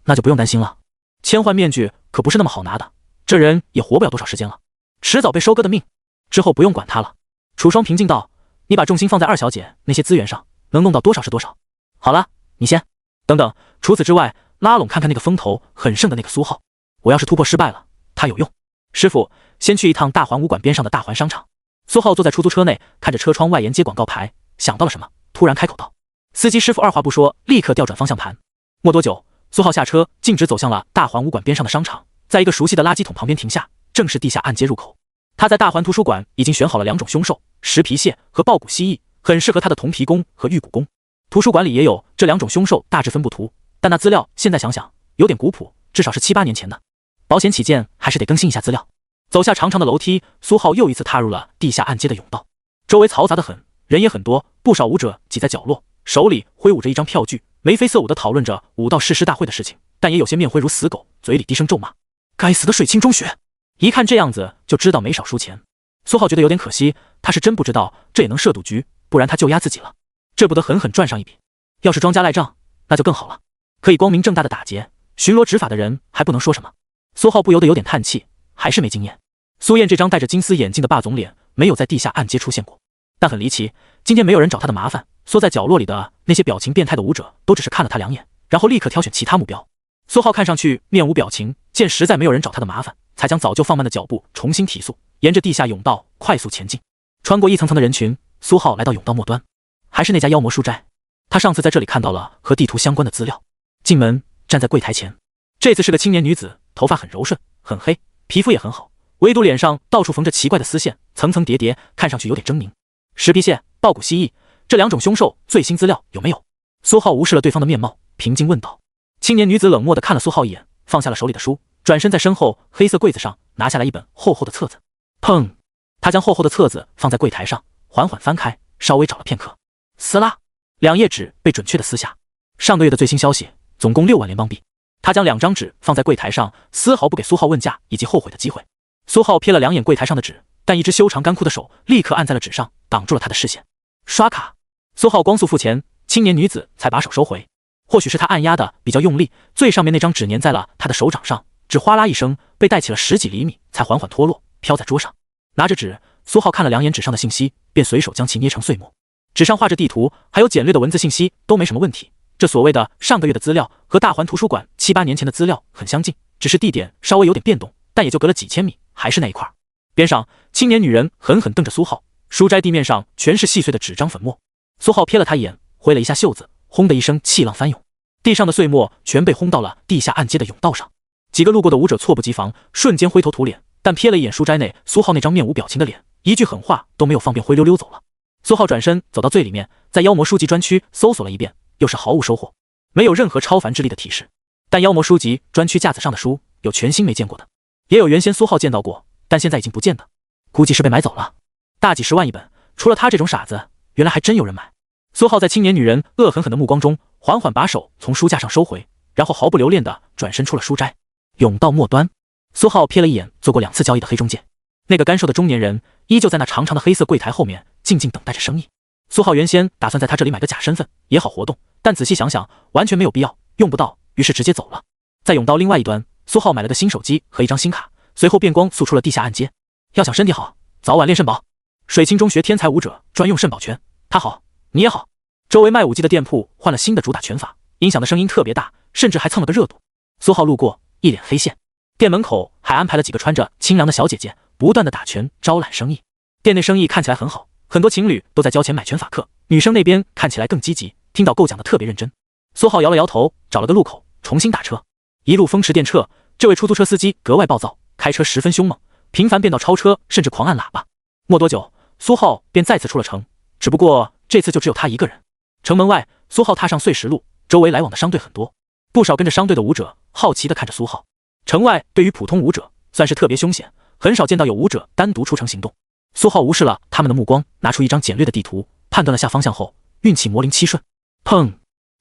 那就不用担心了，千幻面具可不是那么好拿的，这人也活不了多少时间了，迟早被收割的命，之后不用管他了。楚霜平静道：你把重心放在二小姐那些资源上，能弄到多少是多少。好了，你先等等，除此之外拉拢看看那个风头很盛的那个苏浩，我要是突破失败了他有用。师傅，先去一趟大环武馆边上的大环商场。苏浩坐在出租车内，看着车窗外沿街广告牌，想到了什么，突然开口道。司机师傅二话不说，立刻调转方向盘。没多久，苏浩下车，径直走向了大环武馆边上的商场，在一个熟悉的垃圾桶旁边停下，正是地下暗街入口。他在大环图书馆已经选好了2种凶兽，石皮蟹和豹骨蜥蜴，很适合他的铜皮功和玉骨功。图书馆里也有这2种凶兽大致分布图，但那资料现在想想有点古朴，至少是7、8年前的，保险起见还是得更新一下资料。走下长长的楼梯，苏浩又一次踏入了地下暗街的甬道，周围嘈杂得很，人也很多，不少武者挤在角落，手里挥舞着一张票据，眉飞色舞地讨论着武道誓师大会的事情，但也有些面灰如死狗，嘴里低声咒骂：该死的水清中学！一看这样子就知道没少输钱。苏浩觉得有点可惜，他是真不知道这也能设赌局，不然他就压自己了，这不得狠狠赚上一笔。要是庄家赖账那就更好了，可以光明正大的打劫，巡逻执法的人还不能说什么。苏浩不由得有点叹气，还是没经验。苏燕这张戴着金丝眼镜的霸总脸没有在地下暗街出现过，但很离奇，今天没有人找他的麻烦，缩在角落里的那些表情变态的武者都只是看了他2眼，然后立刻挑选其他目标。苏浩看上去面无表情，见实在没有人找他的麻烦，才将早就放慢的脚步重新提速，沿着地下甬道快速前进。穿过一层层的人群，苏浩来到甬道末端，还是那家妖魔书斋。他上次在这里看到了和地图相关的资料。进门，站在柜台前，这次是个青年女子，头发很柔顺，很黑，皮肤也很好，唯独脸上到处缝着奇怪的丝线，层层叠叠，看上去有点狰狞。石皮蟹、豹骨蜥蜴这2种凶兽最新资料有没有？苏浩无视了对方的面貌，平静问道。青年女子冷漠地看了苏浩一眼，放下了手里的书，转身在身后黑色柜子上拿下来一本厚厚的册子。砰！他将厚厚的册子放在柜台上，缓缓翻开，稍微找了片刻，撕拉，2页纸被准确地撕下。上个月的最新消息，总共6万联邦币。他将2张纸放在柜台上，丝毫不给苏浩问价以及后悔的机会。苏浩瞥了2眼柜台上的纸，但一只修长干枯的手立刻按在了纸上，挡住了他的视线。刷卡，苏浩光速付钱，青年女子才把手收回。或许是他按压的比较用力，最上面那张纸粘在了他的手掌上，纸哗啦一声被带起了10几厘米，才缓缓脱落，飘在桌上。拿着纸，苏浩看了2眼纸上的信息，便随手将其捏成碎末。纸上画着地图，还有简略的文字信息，都没什么问题。这所谓的上个月的资料和大环图书馆7、8年前的资料很相近，只是地点稍微有点变动，但也就隔了几千米，还是那一块。边上，青年女人狠狠瞪着苏浩，书斋地面上全是细碎的纸张粉末。苏浩瞥了她一眼，挥了一下袖子，轰的一声，气浪翻涌，地上的碎末全被轰到了地下暗街的甬道上。几个路过的舞者猝不及防，瞬间灰头土脸，但瞥了一眼书斋内苏浩那张面无表情的脸，一句狠话都没有放便灰溜溜走了。苏浩转身走到最里面，在妖魔书籍专区搜索了一遍，又是毫无收获，没有任何超凡之力的提示。但妖魔书籍专区架子上的书，有全新没见过的，也有原先苏浩见到过，但现在已经不见的，估计是被买走了。大几10万一本，除了他这种傻子，原来还真有人买。苏浩在青年女人恶狠狠的目光中，缓缓把手从书架上收回，然后毫不留恋地转身出了书斋。甬道末端，苏浩瞥了一眼做过2次交易的黑中介，那个干瘦的中年人依旧在那长长的黑色柜台后面静静等待着生意。苏浩原先打算在他这里买个假身份也好活动，但仔细想想完全没有必要，用不到，于是直接走了。在甬道另外一端，苏浩买了个新手机和一张新卡，随后便光速出了地下暗街。要想身体好，早晚练肾宝。水清中学天才舞者专用肾宝拳，他好你也好。周围卖武技的店铺换了新的主打拳法，音响的声音特别大，甚至还蹭了个热度。苏浩路过，一脸黑线。店门口还安排了几个穿着清凉的小姐姐，不断的打拳招揽生意。店内生意看起来很好，很多情侣都在交钱买拳法课，女生那边看起来更积极，听导购讲的特别认真。苏浩摇了摇头，找了个路口重新打车。一路风驰电掣，这位出租车司机格外暴躁，开车十分凶猛，频繁变道超车，甚至狂按喇叭。没多久，苏浩便再次出了城，只不过这次就只有他一个人。城门外，苏浩踏上碎石路，周围来往的商队很多，不少跟着商队的舞者好奇地看着苏浩。城外对于普通舞者算是特别凶险，很少见到有舞者单独出城行动。苏浩无视了他们的目光，拿出一张简略的地图，判断了下方向后，运气魔灵7顺，砰！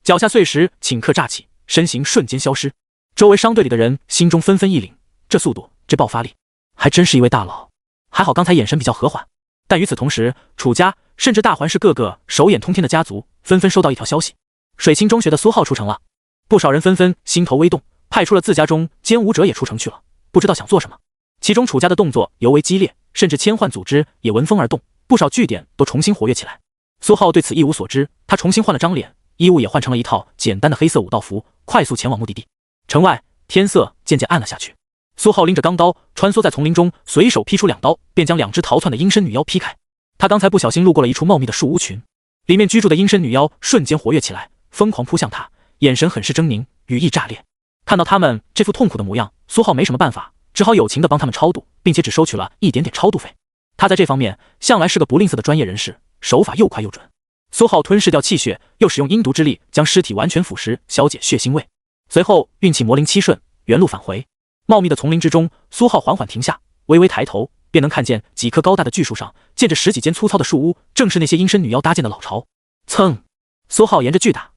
脚下碎石顷刻炸起，身形瞬间消失。周围商队里的人心中纷纷一凛，这速度，这爆发力，还真是一位大佬。还好刚才眼神比较和缓。但与此同时，楚家甚至大环市各个手眼通天的家族纷纷收到一条消息：水清中学的苏浩出城了。不少人纷纷心头微动，派出了自家中兼舞者也出城去了，不知道想做什么。其中楚家的动作尤为激烈，甚至千换组织也闻风而动，不少据点都重新活跃起来。苏浩对此一无所知，他重新换了张脸，衣物也换成了一套简单的黑色武道服，快速前往目的地。城外天色渐渐暗了下去，苏浩拎着钢刀穿梭在丛林中，随手劈出2刀，便将2只逃窜的阴身女妖劈开。他刚才不小心路过了一处茂密的树屋群，里面居住的阴身女妖瞬间活跃起来，疯狂扑向他，眼神很是狰狞，羽翼炸裂。看到他们这副痛苦的模样，苏浩没什么办法，只好友情地帮他们超度，并且只收取了一点点超度费。他在这方面向来是个不吝啬的专业人士，手法又快又准。苏浩吞噬掉气血，又使用阴毒之力将尸体完全腐蚀，消解血腥味。随后运气魔灵7顺，原路返回。茂密的丛林之中，苏浩缓缓停下，微微抬头，便能看见几棵高大的巨树上建着10几间粗糙的树屋，正是那些阴身女妖搭建的老巢。蹭！苏浩沿着巨大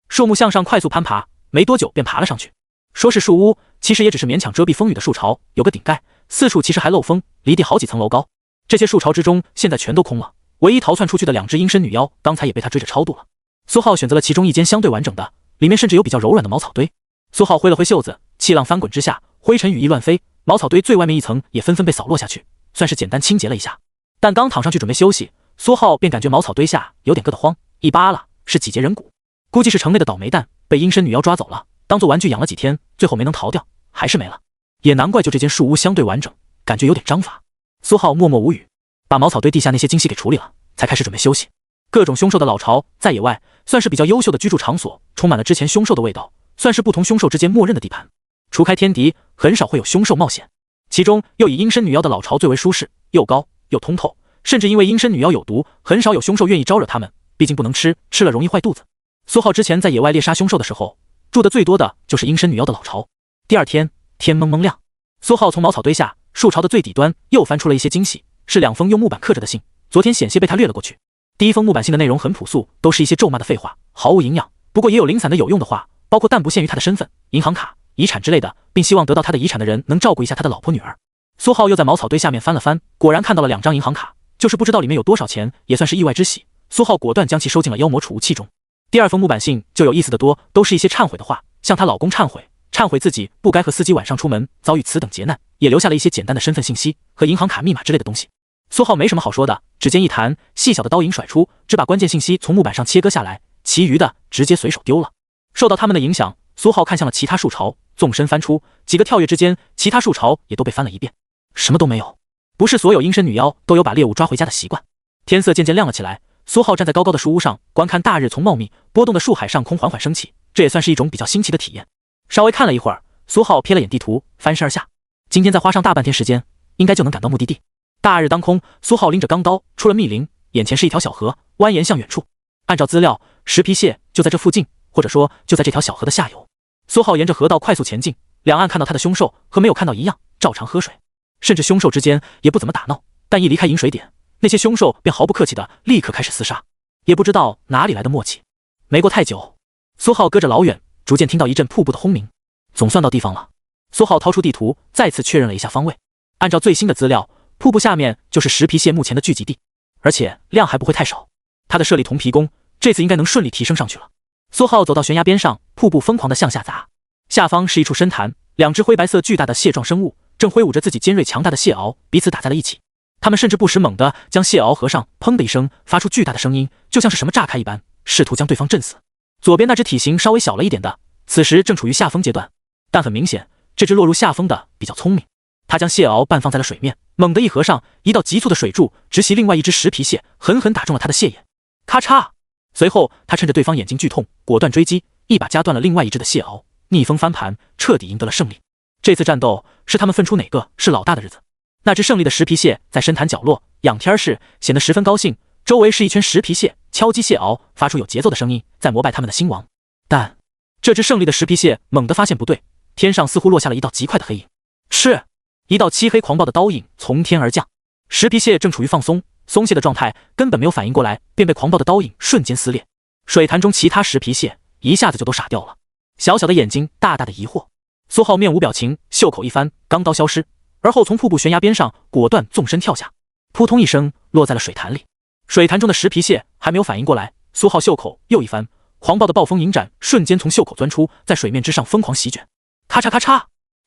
树木向上快速攀爬，没多久便爬了上去。说是树屋，其实也只是勉强遮蔽风雨的树巢，有个顶盖，四处其实还漏风，离地好几层楼高。这些树巢之中现在全都空了，唯一逃窜出去的2只阴身女妖刚才也被他追着超度了。苏浩选择了其中一间相对完整的，里面甚至有比较柔软的茅草堆。苏浩挥了挥袖子，气浪翻滚之下，灰尘羽翼乱飞，茅草堆最外面一层也纷纷被扫落下去，算是简单清洁了一下。但刚躺上去准备休息，苏浩便感觉茅草堆下有点硌得慌，一扒拉是几节人骨，估计是城内的倒霉蛋被阴身女妖抓走了，当做玩具养了几天，最后没能逃掉，还是没了。也难怪就这间树屋相对完整，感觉有点章法。苏浩默默无语，把茅草堆地下那些精细给处理了，才开始准备休息。各种凶兽的老巢在野外算是比较优秀的居住场所，充满了之前凶兽的味道，算是不同凶兽之间默认的地盘。除开天敌，很少会有凶兽冒险。其中又以阴身女妖的老巢最为舒适，又高又通透，甚至因为阴身女妖有毒，很少有凶兽愿意招惹他们，毕竟不能吃，吃了容易坏肚子。苏浩之前在野外猎杀凶兽的时候，住的最多的就是阴身女妖的老巢。第二天天蒙蒙亮，苏浩从茅草堆下树巢的最底端又翻出了一些惊喜，是2封用木板刻着的信，昨天险些被他掠了过去。第一封木板信的内容很朴素，都是一些咒骂的废话，毫无营养，不过也有零散的有用的话，包括但不限于他的身份、银行卡、遗产之类的，并希望得到他的遗产的人能照顾一下他的老婆女儿。苏浩又在茅草堆下面翻了翻，果然看到了2张银行卡，就是不知道里面有多少钱，也算是意外之喜。苏浩果断将其收进了妖魔储物器中。第二封木板信就有意思的多，都是一些忏悔的话，向她老公忏悔忏悔自己不该和司机晚上出门遭遇此等劫难，也留下了一些简单的身份信息和银行卡密码之类的东西。苏浩没什么好说的，指尖一弹，细小的刀影甩出，只把关键信息从木板上切割下来，其余的直接随手丢了。受到他们的影响，苏浩看向了其他树巢，纵身翻出，几个跳跃之间，其他树巢也都被翻了一遍，什么都没有。不是所有阴身女妖都有把猎物抓回家的习惯。天色渐渐亮了起来，苏浩站在高高的树屋上，观看大日从茂密波动的树海上空缓缓升起，这也算是一种比较新奇的体验。稍微看了一会儿，苏浩瞥了眼地图，翻身而下。今天再花上大半天时间，应该就能赶到目的地。大日当空，苏浩拎着钢刀出了密林，眼前是一条小河，蜿蜒向远处。按照资料，石皮蟹就在这附近，或者说就在这条小河的下游。苏浩沿着河道快速前进，两岸看到他的凶兽和没有看到一样，照常喝水，甚至凶兽之间也不怎么打闹，但一离开饮水点，那些凶兽便毫不客气的立刻开始厮杀，也不知道哪里来的默契。没过太久，苏浩隔着老远逐渐听到一阵瀑布的轰鸣，总算到地方了。苏浩掏出地图，再次确认了一下方位。按照最新的资料，瀑布下面就是石皮蟹目前的聚集地，而且量还不会太少。他的舍利铜皮弓这次应该能顺利提升上去了。苏浩走到悬崖边上，瀑布疯狂地向下砸，下方是一处深潭，两只灰白色巨大的蟹状生物正挥舞着自己尖锐强大的蟹螯，彼此打在了一起。他们甚至不时猛地将蟹螯合上，砰的一声发出巨大的声音，就像是什么炸开一般，试图将对方震死。左边那只体型稍微小了一点的，此时正处于下风阶段，但很明显，这只落入下风的比较聪明。他将蟹螯半放在了水面，猛地一合上，一道急促的水柱直袭另外一只石皮蟹，狠狠打中了他的蟹眼，咔嚓！随后他趁着对方眼睛剧痛，果断追击，一把夹断了另外一只的蟹螯，逆风翻盘，彻底赢得了胜利。这次战斗是他们分出哪个是老大的日子。那只胜利的石皮蟹在深潭角落仰天视，显得十分高兴，周围是一圈石皮蟹敲击蟹螯，发出有节奏的声音，在膜拜他们的新王。但这只胜利的石皮蟹猛地发现不对，天上似乎落下了一道极快的黑影，是一道漆黑狂暴的刀影从天而降。石皮蟹正处于放松松懈的状态，根本没有反应过来，便被狂暴的刀影瞬间撕裂。水潭中其他石皮蟹一下子就都傻掉了，小小的眼睛大大的疑惑。苏浩面无表情，袖口一翻，钢刀消失，而后从瀑布悬崖边上果断纵身跳下，扑通一声落在了水潭里。水潭中的石皮蟹还没有反应过来，苏浩袖口又一翻，狂暴的暴风影斩瞬间从袖口钻出，在水面之上疯狂席卷，咔嚓咔嚓，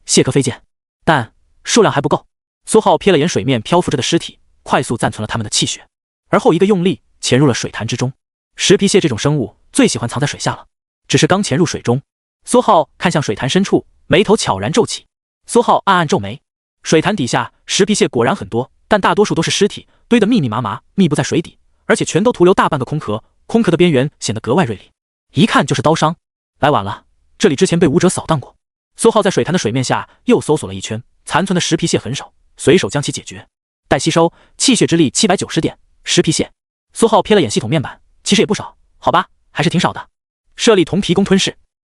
蟹壳飞溅，但数量还不够。苏浩瞥了眼水面漂浮着的尸体，快速暂存了他们的气血，而后一个用力潜入了水潭之中。石皮蟹这种生物最喜欢藏在水下了，只是刚潜入水中，苏浩看向水潭深处，眉头悄然皱起。苏浩暗暗皱眉，水潭底下石皮蟹果然很多，但大多数都是尸体，堆得密密麻麻，密布在水底，而且全都徒留大半个空壳，空壳的边缘显得格外锐利，一看就是刀伤。来晚了，这里之前被武者扫荡过。苏浩在水潭的水面下又搜索了一圈，残存的石皮蟹很少，随手将其解决。待吸收气血之力790点，石皮蟹。苏浩瞥了眼系统面板，其实也不少，好吧，还是挺少的。舍利铜皮弓吞噬，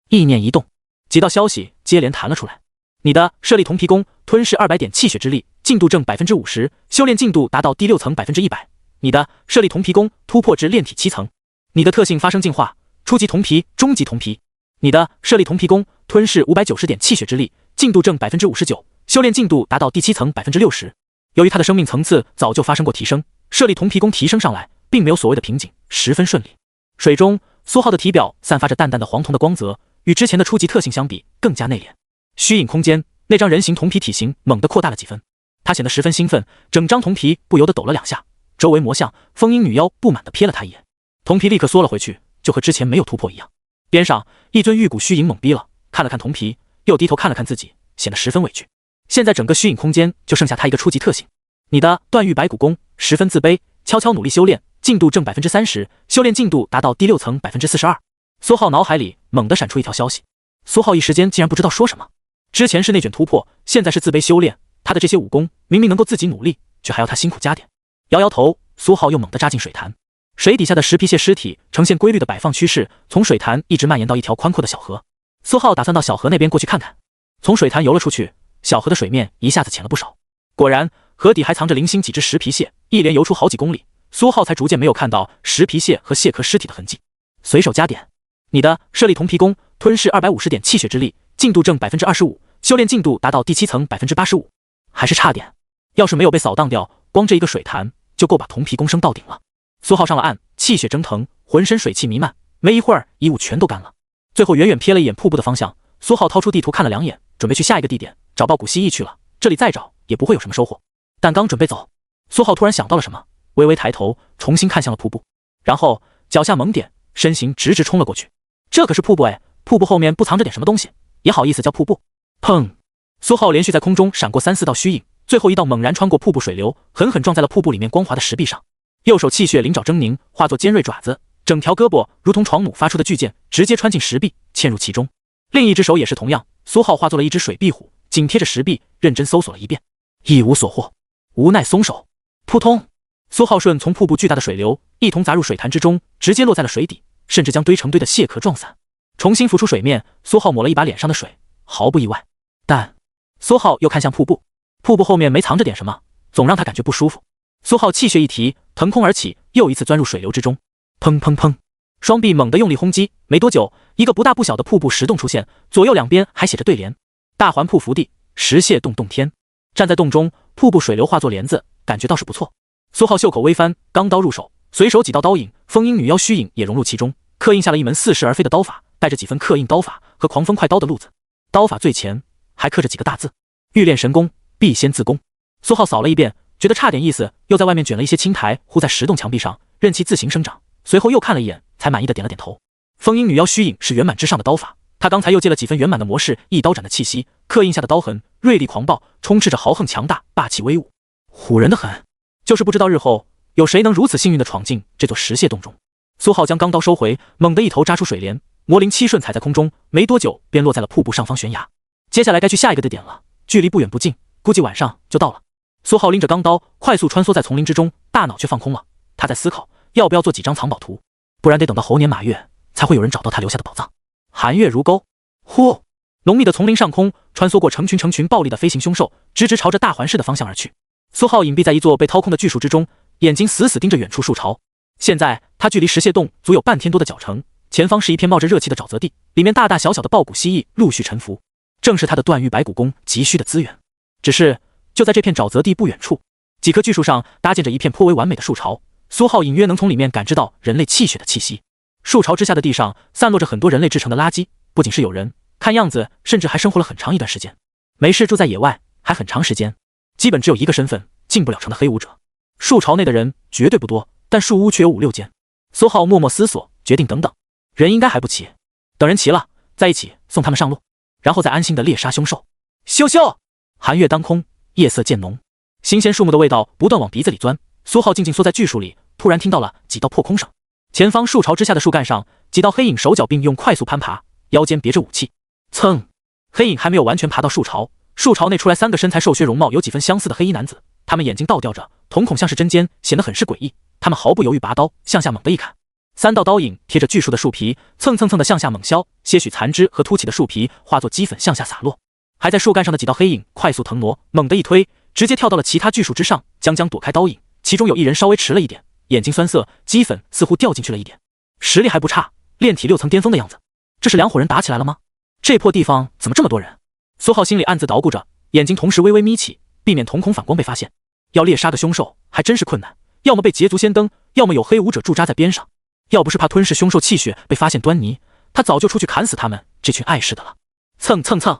意念一动，几道消息接连弹了出来。你的舍利铜皮弓吞噬200点气血之力，进度正 50%， 修炼进度达到第6层 100%。 你的舍利铜皮弓突破至炼体7层，你的特性发生进化，初级铜皮，中级铜皮。你的舍利铜皮弓吞噬590点气血之力，进度正 59%， 修炼进度达到第7层 60%。 由于他的生命层次早就发生过提升，舍利铜皮弓提升上来并没有所谓的瓶颈，十分顺利。水中苏浩的体表散发着淡淡的黄铜的光泽，与之前的初级特性相比更加内敛。虚影空间那张人形铜皮体型猛地扩大了几分，他显得十分兴奋，整张铜皮不由得抖了两下，周围魔像风鹰女妖不满地瞥了他一眼，铜皮立刻缩了回去，就和之前没有突破一样。边上一尊玉骨虚影懵逼了，看了看铜皮，又低头看了看自己，显得十分委屈。现在整个虚影空间就剩下他一个初级特性。你的断玉白骨功十分自卑，悄悄努力修炼，进度正 30%， 修炼进度达到第6层 42%。 苏浩脑海里猛地闪出一条消息，苏浩一时间竟然不知道说什么。之前是内卷突破，现在是自卑修炼，他的这些武功明明能够自己努力，却还要他辛苦加点。摇摇头，苏浩又猛地扎进水潭。水底下的石皮蟹尸体呈现规律的摆放趋势，从水潭一直蔓延到一条宽阔的小河。苏浩打算到小河那边过去看看。从水潭游了出去，小河的水面一下子浅了不少。果然，河底还藏着零星几只石皮蟹，一连游出好几公里，苏浩才逐渐没有看到石皮蟹和蟹壳尸体的痕迹。随手加点，你的舍利铜皮弓吞噬250点气血之力，进度正 25%， 修炼进度达到第7层 85%， 还是差点。要是没有被扫荡掉，光这一个水潭就够把铜皮弓升到顶了。苏浩上了岸，气血蒸腾，浑身水气弥漫，没一会儿衣物全都干了。最后远远瞥了一眼瀑布的方向，苏浩掏出地图看了2眼，准备去下一个地点找豹骨蜥蜴去了。这里再找也不会有什么收获。但刚准备走，苏浩突然想到了什么，微微抬头，重新看向了瀑布，然后脚下猛点，身形直直冲了过去。这可是瀑布哎，瀑布后面不藏着点什么东西，也好意思叫瀑布？砰！苏浩连续在空中闪过3、4道虚影，最后一道猛然穿过瀑布水流，狠狠撞在了瀑布里面光滑的石壁上。右手气血灵爪狰狞，化作尖锐爪子，整条胳膊如同床母发出的巨剑，直接穿进石壁，嵌入其中。另一只手也是同样，苏浩化作了一只水壁虎，紧贴着石壁，认真搜索了一遍，一无所获，无奈松手。扑通！苏浩顺从瀑布巨大的水流一同砸入水潭之中，直接落在了水底，甚至将堆成堆的蟹壳撞散。重新浮出水面，苏浩抹了一把脸上的水，毫不意外。但苏浩又看向瀑布，瀑布后面没藏着点什么，总让他感觉不舒服。苏浩气血一提，腾空而起，又一次钻入水流之中。砰砰砰！双臂猛地用力轰击，没多久，一个不大不小的瀑布石洞出现，左右两边还写着对联：大环瀑福地，石蟹洞洞天。站在洞中，瀑布水流化作帘子，感觉倒是不错。苏浩袖口微翻，钢刀入手，随手几道刀影，风鹰女妖虚影也融入其中，刻印下了一门似是而非的刀法，带着几分刻印刀法和狂风快刀的路子。刀法最前还刻着几个大字：欲练神功，必先自宫。苏浩扫了一遍，觉得差点意思，又在外面卷了一些青苔糊在石洞墙壁上，任其自行生长。随后又看了一眼，才满意的点了点头。风鹰女妖虚影是圆满之上的刀法，他刚才又借了几分圆满的模式一刀斩的气息，刻印下的刀痕锐利狂暴，充斥着豪横强大，霸气威武，唬人的很。就是不知道日后有谁能如此幸运的闯进这座石蟹洞中。苏浩将钢刀收回，猛地一头扎出水帘，魔灵七顺踩在空中，没多久便落在了瀑布上方悬崖。接下来该去下一个地点了，距离不远不近，估计晚上就到了。苏浩拎着钢刀快速穿梭在丛林之中，大脑却放空了。他在思考要不要做几张藏宝图，不然得等到猴年马月才会有人找到他留下的宝藏。寒月如钩，呼！浓密的丛林上空穿梭过成群成群暴力的飞行凶兽，直直朝着大环市的方向而去。苏浩隐蔽在一座被掏空的巨树之中，眼睛死死盯着远处树巢。现在他距离石蟹洞足有半天多的脚程，前方是一片冒着热气的沼泽地，里面大大小小的豹骨蜥蜴陆续沉浮，正是他的断玉白骨功急需的资源。只是就在这片沼泽地不远处，几棵巨树上搭建着一片颇为完美的树巢，苏浩隐约能从里面感知到人类气血的气息。树巢之下的地上散落着很多人类制成的垃圾，不仅是有人，看样子甚至还生活了很长一段时间。没事住在野外还很长时间，基本只有一个身份，进不了城的黑武者。树巢内的人绝对不多，但树屋却有5、6间。苏浩默默思索，决定等等，人应该还不齐，等人齐了在一起送他们上路，然后再安心的猎杀凶兽。咻咻！寒月当空，夜色渐浓，新鲜树木的味道不断往鼻子里钻。苏浩静静缩在巨树里，突然听到了几道破空声。前方树巢之下的树干上，几道黑影手脚并用，快速攀爬，腰间别着武器。蹭！黑影还没有完全爬到树巢，树巢内出来3个身材瘦削、容貌有几分相似的黑衣男子，他们眼睛倒吊着，瞳孔像是针尖，显得很是诡异。他们毫不犹豫拔刀向下猛地一砍，3道刀影贴着巨树的树皮，蹭蹭蹭的向下猛削，些许残枝和凸起的树皮化作齑粉向下洒落。还在树干上的几道黑影快速腾挪，猛地一推，直接跳到了其他巨树之上，将躲开刀影。其中有一人稍微迟了一点，眼睛酸涩，齑粉似乎掉进去了一点，实力还不差，炼体6层巅峰的样子。这是2伙人打起来了吗？这破地方怎么这么多人？苏浩心里暗自捣鼓着，眼睛同时微微眯起，避免瞳孔反光被发现。要猎杀个凶兽还真是困难，要么被捷足先登，要么有黑武者驻扎在边上。要不是怕吞噬凶兽气血被发现端倪，他早就出去砍死他们这群碍事的了。蹭蹭蹭，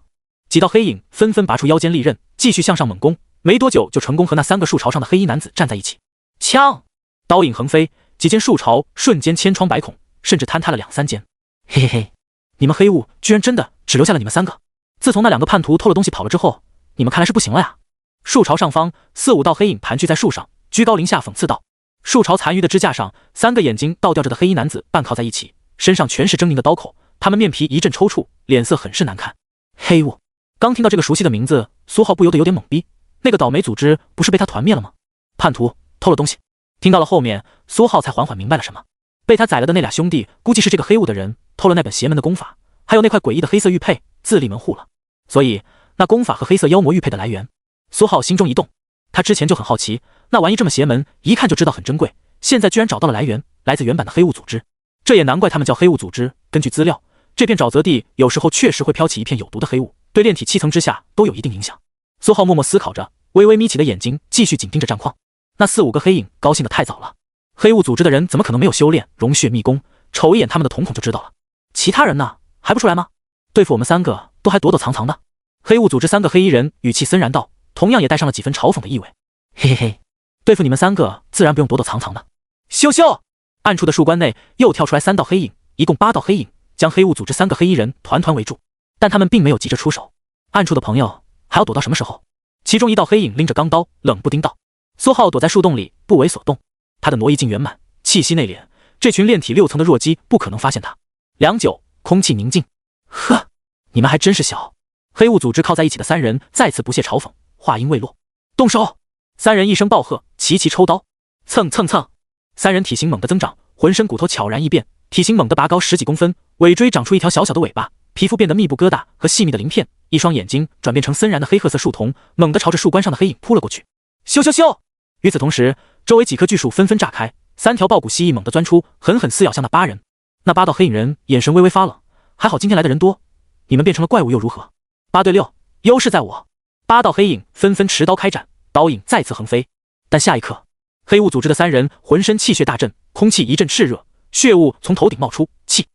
几道黑影纷纷拔出腰间利刃，继续向上猛攻。没多久就成功和那3个树巢上的黑衣男子站在一起。枪！刀影横飞，几间树巢瞬间千疮百孔，甚至坍塌了2、3间。嘿嘿嘿，你们黑雾居然真的只留下了你们3个。自从那2个叛徒偷了东西跑了之后，你们看来是不行了呀。树巢上方4、5道黑影盘踞在树上，居高临下讽刺道。树巢残余的支架上，3个眼睛倒吊着的黑衣男子半靠在一起，身上全是狰狞的刀口，他们面皮一阵抽搐，脸色很是难看。黑雾，刚听到这个熟悉的名字，苏浩不由得有点懵逼。那个倒霉组织不是被他团灭了吗？叛徒偷了东西。听到了后面，苏浩才缓缓明白了什么。被他宰了的那俩兄弟，估计是这个黑雾的人偷了那本邪门的功法，还有那块诡异的黑色玉佩，自立门户了。所以那功法和黑色妖魔玉佩的来源，苏浩心中一动。他之前就很好奇，那玩意这么邪门，一看就知道很珍贵，现在居然找到了来源，来自原版的黑雾组织。这也难怪他们叫黑雾组织。根据资料，这片沼泽地有时候确实会飘起一片有毒的黑雾，对炼体7层之下都有一定影响。苏浩默默思考着，微微眯起的眼睛继续紧盯着战况。那4、5个黑影高兴得太早了，黑雾组织的人怎么可能没有修炼融血秘功？瞅一眼他们的瞳孔就知道了。其他人呢？还不出来吗？对付我们3个都还躲躲藏藏的。黑雾组织3个黑衣人语气森然道，同样也带上了几分嘲讽的意味。嘿嘿嘿，对付你们3个自然不用躲躲藏藏的。咻咻，暗处的树冠内又跳出来3道黑影，一共8道黑影，将黑雾组织3个黑衣人团团围住。但他们并没有急着出手，暗处的朋友还要躲到什么时候？其中一道黑影拎着钢刀，冷不丁道。苏浩躲在树洞里不为所动，他的挪移境圆满，气息内敛，这群炼体6层的弱鸡不可能发现他。良久，空气宁静。呵，你们还真是小。黑雾组织靠在一起的3人再次不屑嘲讽，话音未落，动手！3人一声暴喝，齐齐抽刀。蹭蹭蹭，3人体型猛地增长，浑身骨头悄然异变，体型猛地拔高10几公分，尾椎长出一条小小的尾巴，皮肤变得密布疙瘩和细密的鳞片，一双眼睛转变成森然的黑褐色树瞳，猛地朝着树冠上的黑影扑了过去。咻咻咻！与此同时，周围几棵巨树纷纷炸开，3条豹骨蜥蜴猛地钻出，狠狠撕咬向那8人。那8道黑影人眼神微微发冷，还好今天来的人多，你们变成了怪物又如何？8对6，优势在我。8道黑影纷纷持刀开战，刀影再次横飞。但下一刻，黑雾组织的3人浑身气血大振，空气一阵炽热，血雾从头顶冒出，气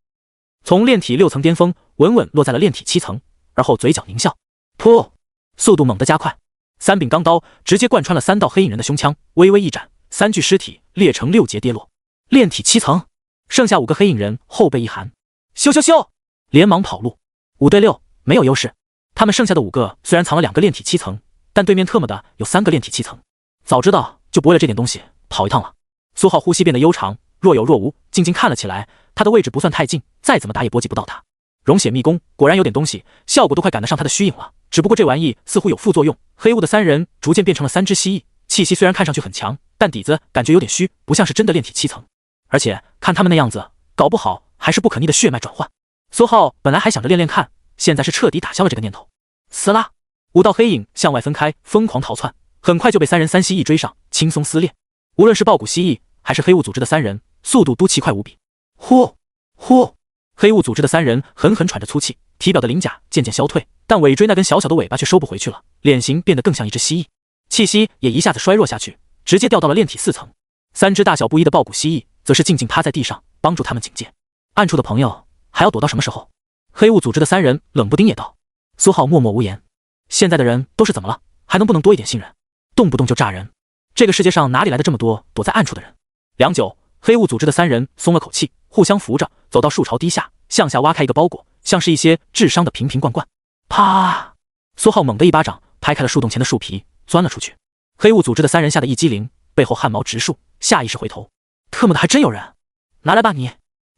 从炼体6层巅峰稳稳落在了炼体7层，而后嘴角狞笑，噗，速度猛地加快，3柄钢刀直接贯穿了3道黑影人的胸腔，微微一斩，3具尸体裂成6截跌落。炼体7层，剩下5个黑影人后背一寒，咻咻咻，连忙跑路。5对6，没有优势。他们剩下的5个虽然藏了2个炼体7层，但对面特么的有3个炼体7层，早知道就不为了这点东西跑一趟了。苏浩呼吸变得悠长，若有若无，静静看了起来。他的位置不算太近，再怎么打也波及不到他。溶血密功果然有点东西，效果都快赶得上他的虚影了。只不过这玩意似乎有副作用。黑雾的3人逐渐变成了3只蜥蜴，气息虽然看上去很强，但底子感觉有点虚，不像是真的炼体7层。而且看他们那样子，搞不好还是不可逆的血脉转换。苏浩本来还想着练练看，现在是彻底打消了这个念头。撕拉，5道黑影向外分开，疯狂逃窜，很快就被3人3蜥蜴追上，轻松撕裂。无论是豹骨蜥蜴还是黑雾组织的3人，速度都奇快无比。呼呼，黑雾组织的3人狠狠喘着粗气，体表的鳞甲渐渐消退，但尾椎那根小小的尾巴却收不回去了，脸型变得更像一只蜥蜴，气息也一下子衰弱下去，直接掉到了炼体4层。3只大小不一的豹骨蜥蜴则是静静趴在地上，帮助他们警戒。暗处的朋友还要躲到什么时候？黑雾组织的3人冷不丁也道。苏浩默默无言。现在的人都是怎么了？还能不能多一点信任？动不动就炸人。这个世界上哪里来的这么多躲在暗处的人？良久，黑雾组织的3人松了口气，互相扶着走到树巢低下，向下挖开一个包裹，像是一些治伤的瓶瓶罐罐。啪！苏浩猛地一巴掌拍开了树洞前的树皮，钻了出去。黑雾组织的3人吓得一激灵，背后汗毛直竖，下意识回头。特么的还真有人！拿来吧你！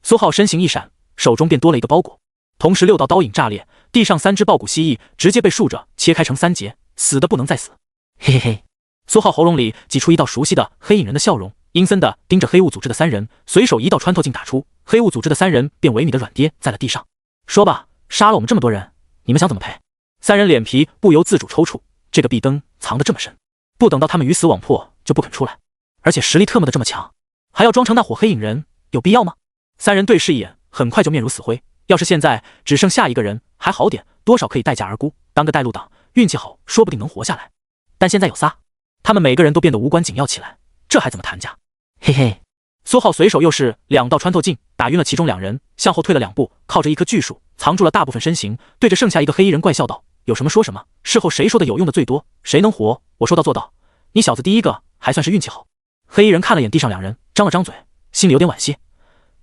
苏浩身形一闪，手中便多了一个包裹。同时6道刀影炸裂，地上3只豹骨蜥蜴直接被竖着切开成3截，死的不能再死。嘿嘿嘿，苏浩喉咙里挤出一道熟悉的黑影人的笑容，阴森的盯着黑雾组织的3人，随手一道穿透镜打出，黑雾组织的3人便萎靡的软跌在了地上。说吧，杀了我们这么多人，你们想怎么赔？3人脸皮不由自主抽搐，这个壁灯藏得这么深，不等到他们鱼死网破就不肯出来，而且实力特么的这么强，还要装成那伙黑影人，有必要吗？3人对视一眼，很快就面如死灰。要是现在只剩下一个人还好点，多少可以待价而沽，当个带路党，运气好说不定能活下来。但现在有仨，他们每个人都变得无关紧要起来，这还怎么谈价？嘿嘿，苏浩随手又是2道穿透镜，打晕了其中2人，向后退了2步，靠着一棵巨树藏住了大部分身形，对着剩下一个黑衣人怪笑道：有什么说什么，事后谁说的有用的最多，谁能活我说到做到，你小子第一个还算是运气好。黑衣人看了眼地上2人，张了张嘴，心里有点惋惜，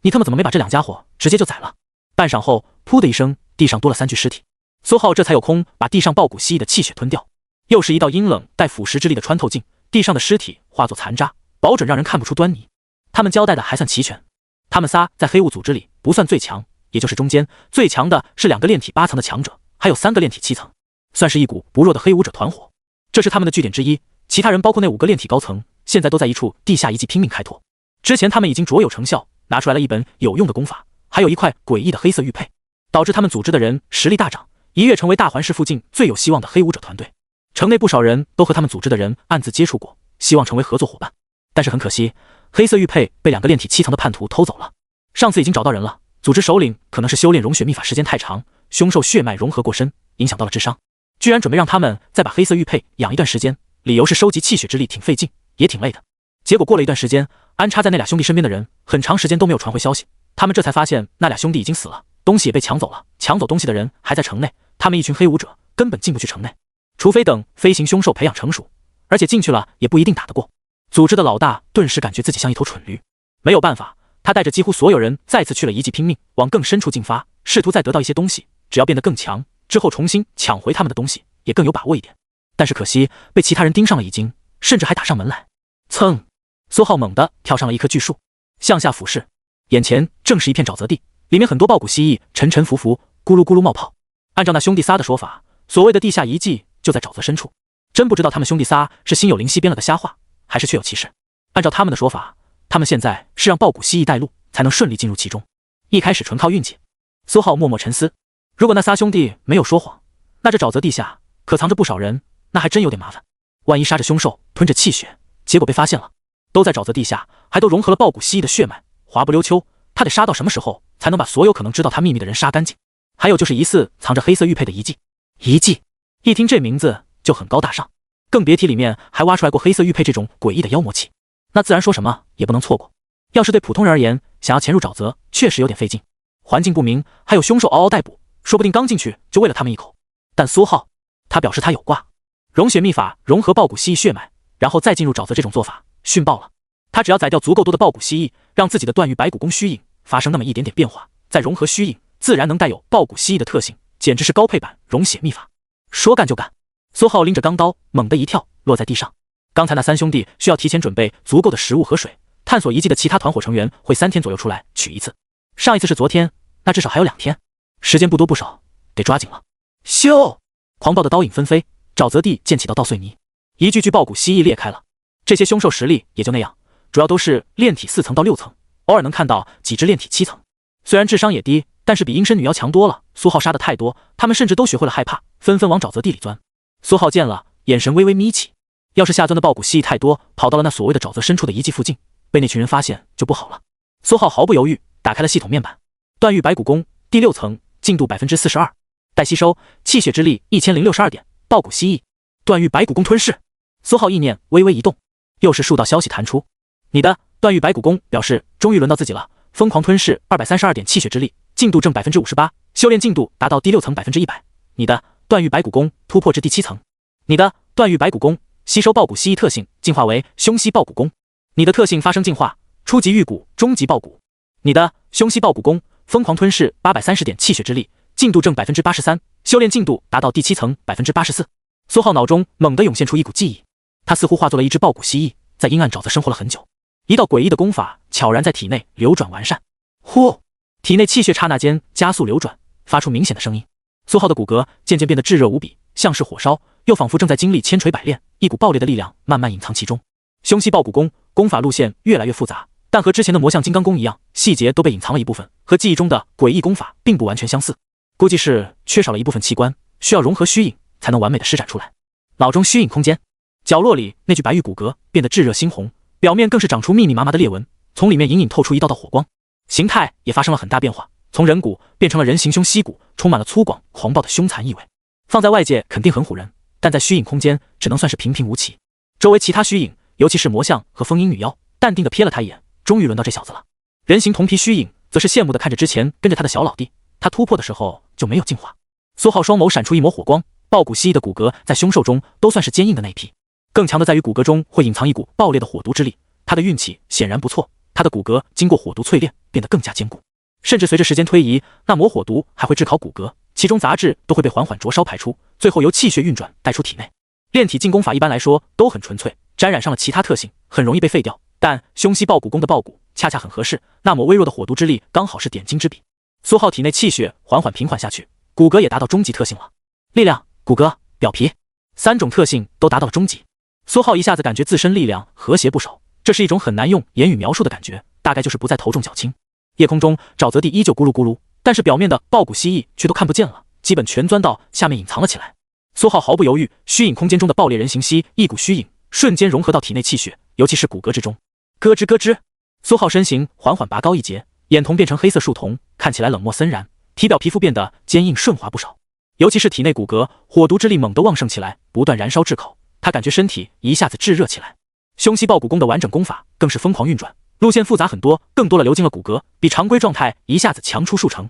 你他妈怎么没把这2家伙直接就宰了？半晌后，噗的一声，地上多了3具尸体。苏浩这才有空把地上豹骨蜥蜴的气血吞掉。又是一道阴冷带腐蚀之力的穿透镜，地上的尸体化作残渣，保准让人看不出端倪。他们交代的还算齐全，他们仨在黑雾组织里不算最强，也就是中间，最强的是2个炼体8层的强者，还有3个炼体7层，算是一股不弱的黑武者团伙。这是他们的据点之一，其他人包括那5个炼体高层，现在都在一处地下遗迹拼命开拓。之前他们已经卓有成效，拿出来了一本有用的功法，还有一块诡异的黑色玉佩，导致他们组织的人实力大涨，一跃成为大环市附近最有希望的黑武者团队。城内不少人都和他们组织的人暗自接触过，希望成为合作伙伴。但是很可惜，黑色玉佩被2个炼体7层的叛徒偷走了。上次已经找到人了，组织首领可能是修炼融血秘法时间太长，凶兽血脉融合过深，影响到了智商，居然准备让他们再把黑色玉佩养一段时间，理由是收集气血之力挺费劲，也挺累的。结果过了一段时间，安插在那俩兄弟身边的人很长时间都没有传回消息，他们这才发现那俩兄弟已经死了，东西也被抢走了，抢走东西的人还在城内，他们一群黑武者根本进不去城内，除非等飞行凶兽培养成熟，而且进去了也不一定打得过。组织的老大顿时感觉自己像一头蠢驴，没有办法，他带着几乎所有人再次去了遗迹拼命，往更深处进发，试图再得到一些东西，只要变得更强，之后重新抢回他们的东西也更有把握一点。但是可惜被其他人盯上了一惊，甚至还打上门来。噌！苏浩猛地跳上了一棵巨树，向下俯视，眼前正是一片沼泽地，里面很多抱骨蜥蜴沉沉浮浮，咕噜咕噜冒泡。按照那兄弟仨的说法，所谓的地下遗迹就在沼泽深处。真不知道他们兄弟仨是心有灵犀编了的瞎话，还是确有其事。按照他们的说法，他们现在是让抱骨蜥蜴带路，才能顺利进入其中。一开始纯靠运气。苏浩默默沉思，如果那仨兄弟没有说谎，那这沼泽地下可藏着不少人，那还真有点麻烦。万一杀着凶兽，吞着气血，结果被发现了，都在沼泽地下，还都融合了抱骨蜥蜴的血脉，滑不溜秋，他得杀到什么时候才能把所有可能知道他秘密的人杀干净？还有就是疑似藏着黑色玉佩的遗迹。遗迹，一听这名字就很高大上，更别提里面还挖出来过黑色玉佩这种诡异的妖魔气，那自然说什么也不能错过。要是对普通人而言，想要潜入沼泽确实有点费劲，环境不明，还有凶兽嗷嗷待哺，说不定刚进去就喂了他们一口。但苏浩他表示他有挂，融血秘法融合抱骨蜥蜴血脉，然后再进入沼泽，这种做法逊爆了。他只要宰掉足够多的抱骨蜥蜴，让自己的断玉白骨功虚影发生那么一点点变化，再融合虚影，自然能带有抱骨蜥蜴的特性，简直是高配版融血秘法。说干就干，苏浩拎着钢刀猛地一跳，落在地上。刚才那三兄弟需要提前准备足够的食物和水，探索遗迹的其他团伙成员会3天左右出来取一次，上一次是昨天，那至少还有2天，时间不多不少，得抓紧了。咻！狂暴的刀影纷飞，沼泽地溅起道道碎泥，一具具抱骨蜥蜴裂开了。这些凶兽实力也就那样，主要都是炼体4层到6层，偶尔能看到几只炼体7层。虽然智商也低，但是比阴身女妖强多了。苏浩杀的太多，他们甚至都学会了害怕，纷纷往沼泽地里钻。苏浩见了，眼神微微眯起，要是下钻的抱骨蜥蜴太多，跑到了那所谓的沼泽深处的遗迹附近，被那群人发现就不好了。苏浩毫不犹豫打开了系统面板，断玉白骨功第6层，进度 42%， 待吸收气血之力1062点，抱骨蜥蜴断玉白骨功吞噬。苏浩意念微微一动，又是数道消息弹出，你的断玉白骨功表示终于轮到自己了，疯狂吞噬232点气血之力，进度正 58%， 修炼进度达到第6层 100%。 你的断玉白骨功突破至第7层。你的断玉白骨功吸收抱骨蜥蜴特性，进化为凶蜥抱骨功。你的特性发生进化，初级玉骨，中级抱骨。你的凶蜥抱骨功疯狂吞噬830点气血之力，进度正 83%， 修炼进度达到第7层 84%。 苏浩脑中猛地涌现出一股记忆，他似乎化作了一只抱骨蜥蜴，在阴暗沼泽生活了很久，一道诡异的功法悄然在体内流转完善。呼！体内气血刹那间加速流转，发出明显的声音。苏浩的骨骼渐渐变得炙热无比，像是火烧，又仿佛正在经历千锤百炼，一股爆裂的力量慢慢隐藏其中。凶蜥抱骨功功法路线越来越复杂，但和之前的魔像金刚功一样，细节都被隐藏了一部分，和记忆中的诡异功法并不完全相似，估计是缺少了一部分器官，需要融合虚影才能完美的施展出来。脑中虚影空间角落里，那具白玉骨骼变得炙热猩红，表面更是长出密密麻麻的裂纹，从里面隐隐透出一道道火光，形态也发生了很大变化，从人骨变成了人形凶蜥骨，充满了粗犷狂暴的凶残意味。放在外界肯定很唬人，但在虚影空间只能算是平平无奇。周围其他虚影，尤其是魔像和风音女妖，淡定地瞥了他一眼，终于轮到这小子了。人形铜皮虚影则是羡慕地看着之前跟着他的小老弟，他突破的时候就没有进化。苏浩双眸闪出一抹火光，抱骨蜥蜴的骨骼在凶兽中都算是坚硬的那一批，更强的在于骨骼中会隐藏一股爆裂的火毒之力，他的运气显然不错，他的骨骼经过火毒淬炼变得更加坚固，甚至随着时间推移，那抹火毒还会炙烤骨骼，其中杂质都会被缓缓灼烧排出，最后由气血运转带出体内。炼体进攻法一般来说都很纯粹，沾染上了其他特性很容易被废掉，但凶蜥抱骨功的抱骨恰恰很合适，那抹微弱的火毒之力刚好是点睛之笔。苏浩体内气血缓缓平缓下去，骨骼也达到终极特性了，力量、骨骼、表皮3种特性都达到了终极。苏浩一下子感觉自身力量和谐不少，这是一种很难用言语描述的感觉，大概就是不再头重脚轻。夜空中沼泽地依旧咕噜咕噜，但是表面的抱骨蜥蜴却都看不见了，基本全钻到下面隐藏了起来。苏浩毫不犹豫，虚影空间中的爆裂人形蜥一股虚影瞬间融合到体内气血，尤其是骨骼之中。咯吱咯吱，苏浩身形缓缓拔高一截，眼瞳变成黑色树瞳，看起来冷漠森然，体表皮肤变得坚硬顺滑不少，尤其是体内骨骼，火毒之力猛地旺盛起来，不断燃烧炙烤，他感觉身体一下子炙热起来。凶蜥抱骨功的完整功法更是疯狂运转，路线复杂很多，更多了流进了骨骼，比常规状态一下子强出数成。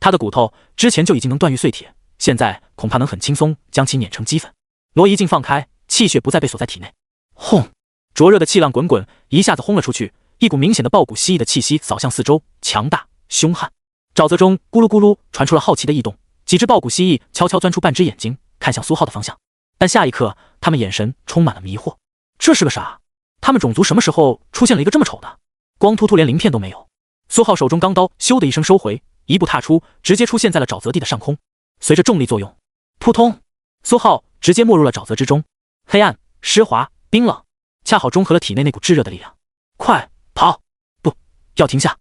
他的骨头之前就已经能断玉碎铁，现在恐怕能很轻松将其碾成齑粉。罗一静放开，气血不再被锁在体内。轰！灼热的气浪滚滚，一下子轰了出去，一股明显的爆骨蜥蜴的气息扫向四周，强大凶悍。沼泽中咕噜咕噜传出了好奇的异动，几只爆骨蜥蜴悄悄钻出半只眼睛，看向苏浩的方向。但下一刻，他们眼神充满了迷惑。这是个啥？他们种族什么时候出现了一个这么丑的？光秃秃连鳞片都没有。苏浩手中钢刀咻的一声收回，一步踏出，直接出现在了沼泽地的上空。随着重力作用，扑通，苏浩直接没入了沼泽之中。黑暗、湿滑、冰冷，恰好中和了体内那股炙热的力量。快跑！不要停下！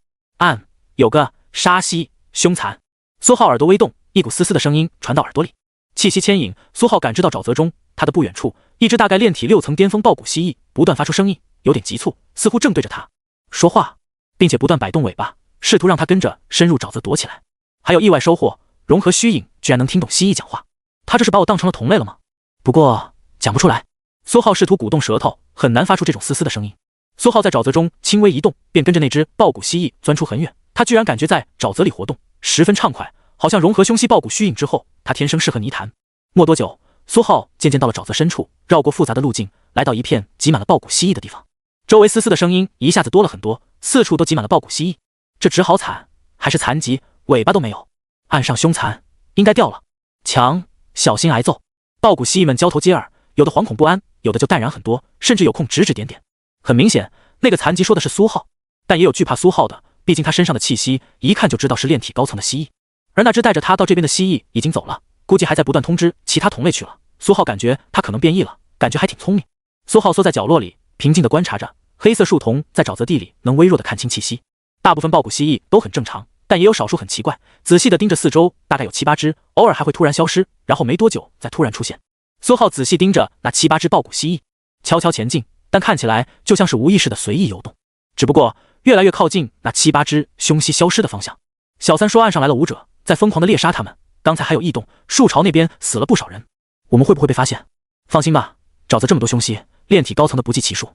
有个杀蜥凶残。苏浩耳朵微动，一股丝丝的声音传到耳朵里。气息牵引，苏浩感知到沼泽中他的不远处，一只大概炼体6层巅峰爆骨蜥蜴不断发出声音，有点急促，似乎正对着他说话，并且不断摆动尾巴，试图让他跟着深入沼泽躲起来。还有意外收获，融合虚影居然能听懂蜥蜴讲话，他这是把我当成了同类了吗？不过讲不出来。苏浩试图鼓动舌头，很难发出这种丝丝的声音。苏浩在沼泽中轻微一动，便跟着那只爆骨蜥蜴钻出很远。他居然感觉在沼泽里活动十分畅快，好像融合凶蜥爆骨虚影之后，他天生适合泥潭。没多久，苏浩渐渐到了沼泽深处，绕过复杂的路径，来到一片挤满了爆骨蜥蜴的地方。周围丝丝的声音一下子多了很多，四处都挤满了爆骨蜥蜴。这只好惨，还是残疾，尾巴都没有。岸上凶残，应该掉了。强，小心挨揍。爆骨蜥蜴们交头接耳，有的惶恐不安，有的就淡然很多，甚至有空指指点点。很明显，那个残疾说的是苏浩，但也有惧怕苏浩的，毕竟他身上的气息一看就知道是炼体高层的蜥蜴。而那只带着他到这边的蜥蜴已经走了，估计还在不断通知其他同类去了。苏浩感觉他可能变异了，感觉还挺聪明。苏浩缩在角落里，平静地观察着。黑色树丛在沼泽地里能微弱地看清气息，大部分爆骨蜥蜴都很正常，但也有少数很奇怪。仔细地盯着四周，大概有7、8只，偶尔还会突然消失，然后没多久再突然出现。苏浩仔细盯着那7、8只爆骨蜥蜴，悄悄前进，但看起来就像是无意识的随意游动。只不过越来越靠近那7、8只凶蜥消失的方向。小三说岸上来了武者，在疯狂地猎杀他们。刚才还有异动，树巢那边死了不少人。我们会不会被发现？放心吧，沼泽这么多凶蜥，炼体高层的不计其数，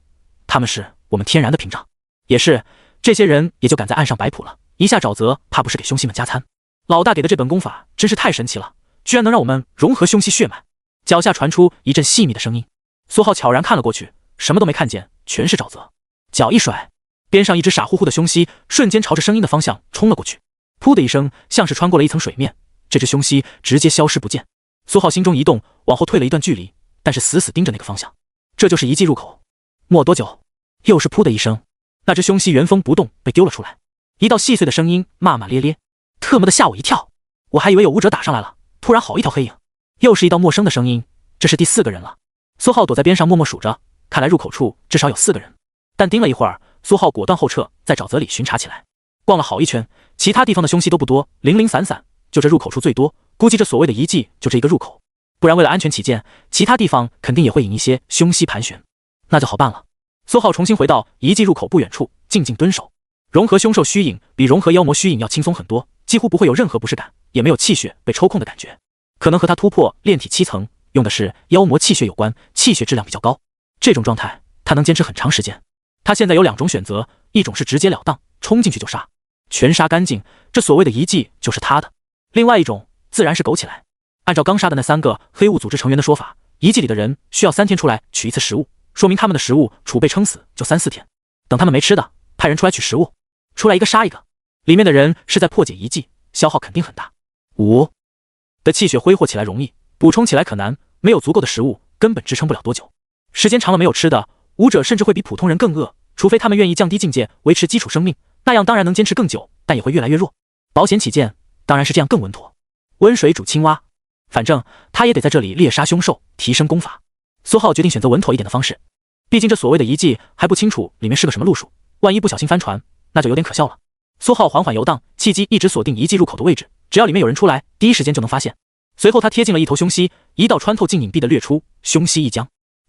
他们是我们天然的屏障。也是，这些人也就敢在岸上摆谱了，一下沼泽怕不是给凶蜥们加餐。老大给的这本功法真是太神奇了，居然能让我们融合凶蜥血脉。脚下传出一阵细密的声音，苏浩悄然看了过去，什么都没看见，全是沼泽。脚一甩，边上一只傻乎乎的凶蜥瞬间朝着声音的方向冲了过去，噗的一声，像是穿过了一层水面，这只凶蜥直接消失不见。苏浩心中一动，往后退了一段距离，但是死死盯着那个方向。这就是遗迹入口。没多久，又是噗的一声，那只凶蜥原封不动被丢了出来，一道细碎的声音骂骂咧咧，特么的吓我一跳，我还以为有武者打上来了，突然好一条黑影。又是一道陌生的声音，这是第4个人了。苏浩躲在边上默默数着，看来入口处至少有4个人。但盯了一会儿，苏浩果断后撤，在沼泽里巡查起来。逛了好一圈，其他地方的凶蜥都不多，零零散散，就这入口处最多。估计这所谓的遗迹就这一个入口，不然为了安全起见，其他地方肯定也会引一些凶蜥盘旋。那就好办了。苏浩重新回到遗迹入口不远处，静静蹲守。融合凶兽虚影比融合妖魔虚影要轻松很多，几乎不会有任何不适感，也没有气血被抽空的感觉。可能和他突破炼体7层用的是妖魔气血有关，气血质量比较高。这种状态他能坚持很长时间。他现在有2种选择，一种是直截了当冲进去就杀，全杀干净，这所谓的遗迹就是他的；另外一种自然是苟起来。按照刚杀的那3个黑雾组织成员的说法，遗迹里的人需要3天出来取一次食物，说明他们的食物储备撑死就3、4天。等他们没吃的，派人出来取食物，出来一个杀一个。里面的人是在破解遗迹，消耗肯定很大。5的气血挥霍起来容易，补充起来可难，没有足够的食物根本支撑不了多久。时间长了没有吃的，武者甚至会比普通人更饿，除非他们愿意降低境界维持基础生命，那样当然能坚持更久，但也会越来越弱。保险起见，当然是这样更稳妥。温水煮青蛙，反正他也得在这里猎杀凶兽，提升功法。苏浩决定选择稳妥一点的方式，毕竟这所谓的遗迹还不清楚里面是个什么路数，万一不小心翻船，那就有点可笑了。苏浩缓缓游荡，契机一直锁定遗迹入口的位置，只要里面有人出来，第一时间就能发现。随后他贴近了一头凶蜥，一道穿透镜隐蔽的掠出，凶蜥一僵。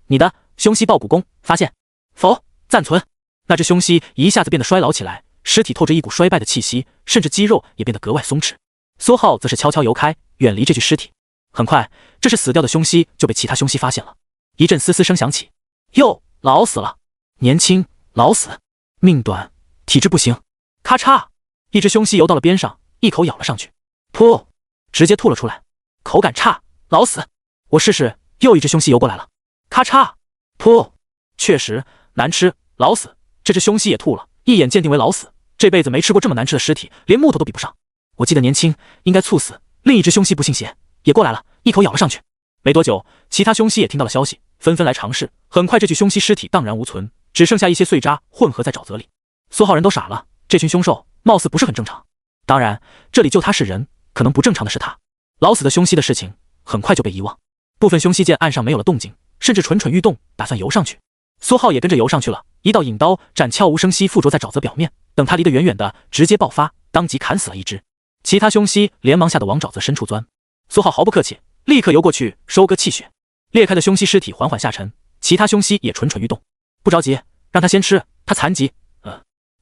你的凶蜥爆骨功发现，否，暂存。那只凶蜥一下子变得衰老起来，尸体透着一股衰败的气息，甚至肌肉也变得格外松弛。苏浩则是悄悄游开，远离这具尸体。很快，这是死掉的凶蜥就被其他凶蜥发现了，一阵嘶嘶声响起。哟，老死了，年轻老死，命短，体质不行。咔嚓，一只凶蜥游到了边上，一口咬了上去。噗，噗，直接吐了出来，口感差，老死！我试试，又一只凶蜥游过来了，咔嚓，噗，确实难吃，老死！这只凶蜥也吐了，一眼鉴定为老死，这辈子没吃过这么难吃的尸体，连木头都比不上。我记得年轻应该猝死。另一只凶蜥不信邪，也过来了，一口咬了上去。没多久，其他凶蜥也听到了消息，纷纷来尝试。很快，这具凶蜥尸体荡然无存，只剩下一些碎渣混合在沼泽里。苏浩人都傻了，这群凶兽貌似不是很正常。当然，这里就他是人，可能不正常的是他。老死的凶蜥的事情很快就被遗忘。部分凶蜥见岸上没有了动静，甚至蠢蠢欲动，打算游上去。苏浩也跟着游上去了，一道引刀斩悄无声息附着在沼泽表面，等他离得远远的，直接爆发，当即砍死了一只。其他凶蜥连忙吓得往沼泽深处钻。苏浩毫不客气，立刻游过去收割气血。裂开的凶蜥尸体缓缓下沉，其他凶蜥也蠢蠢欲动。不着急，让他先吃，他残疾。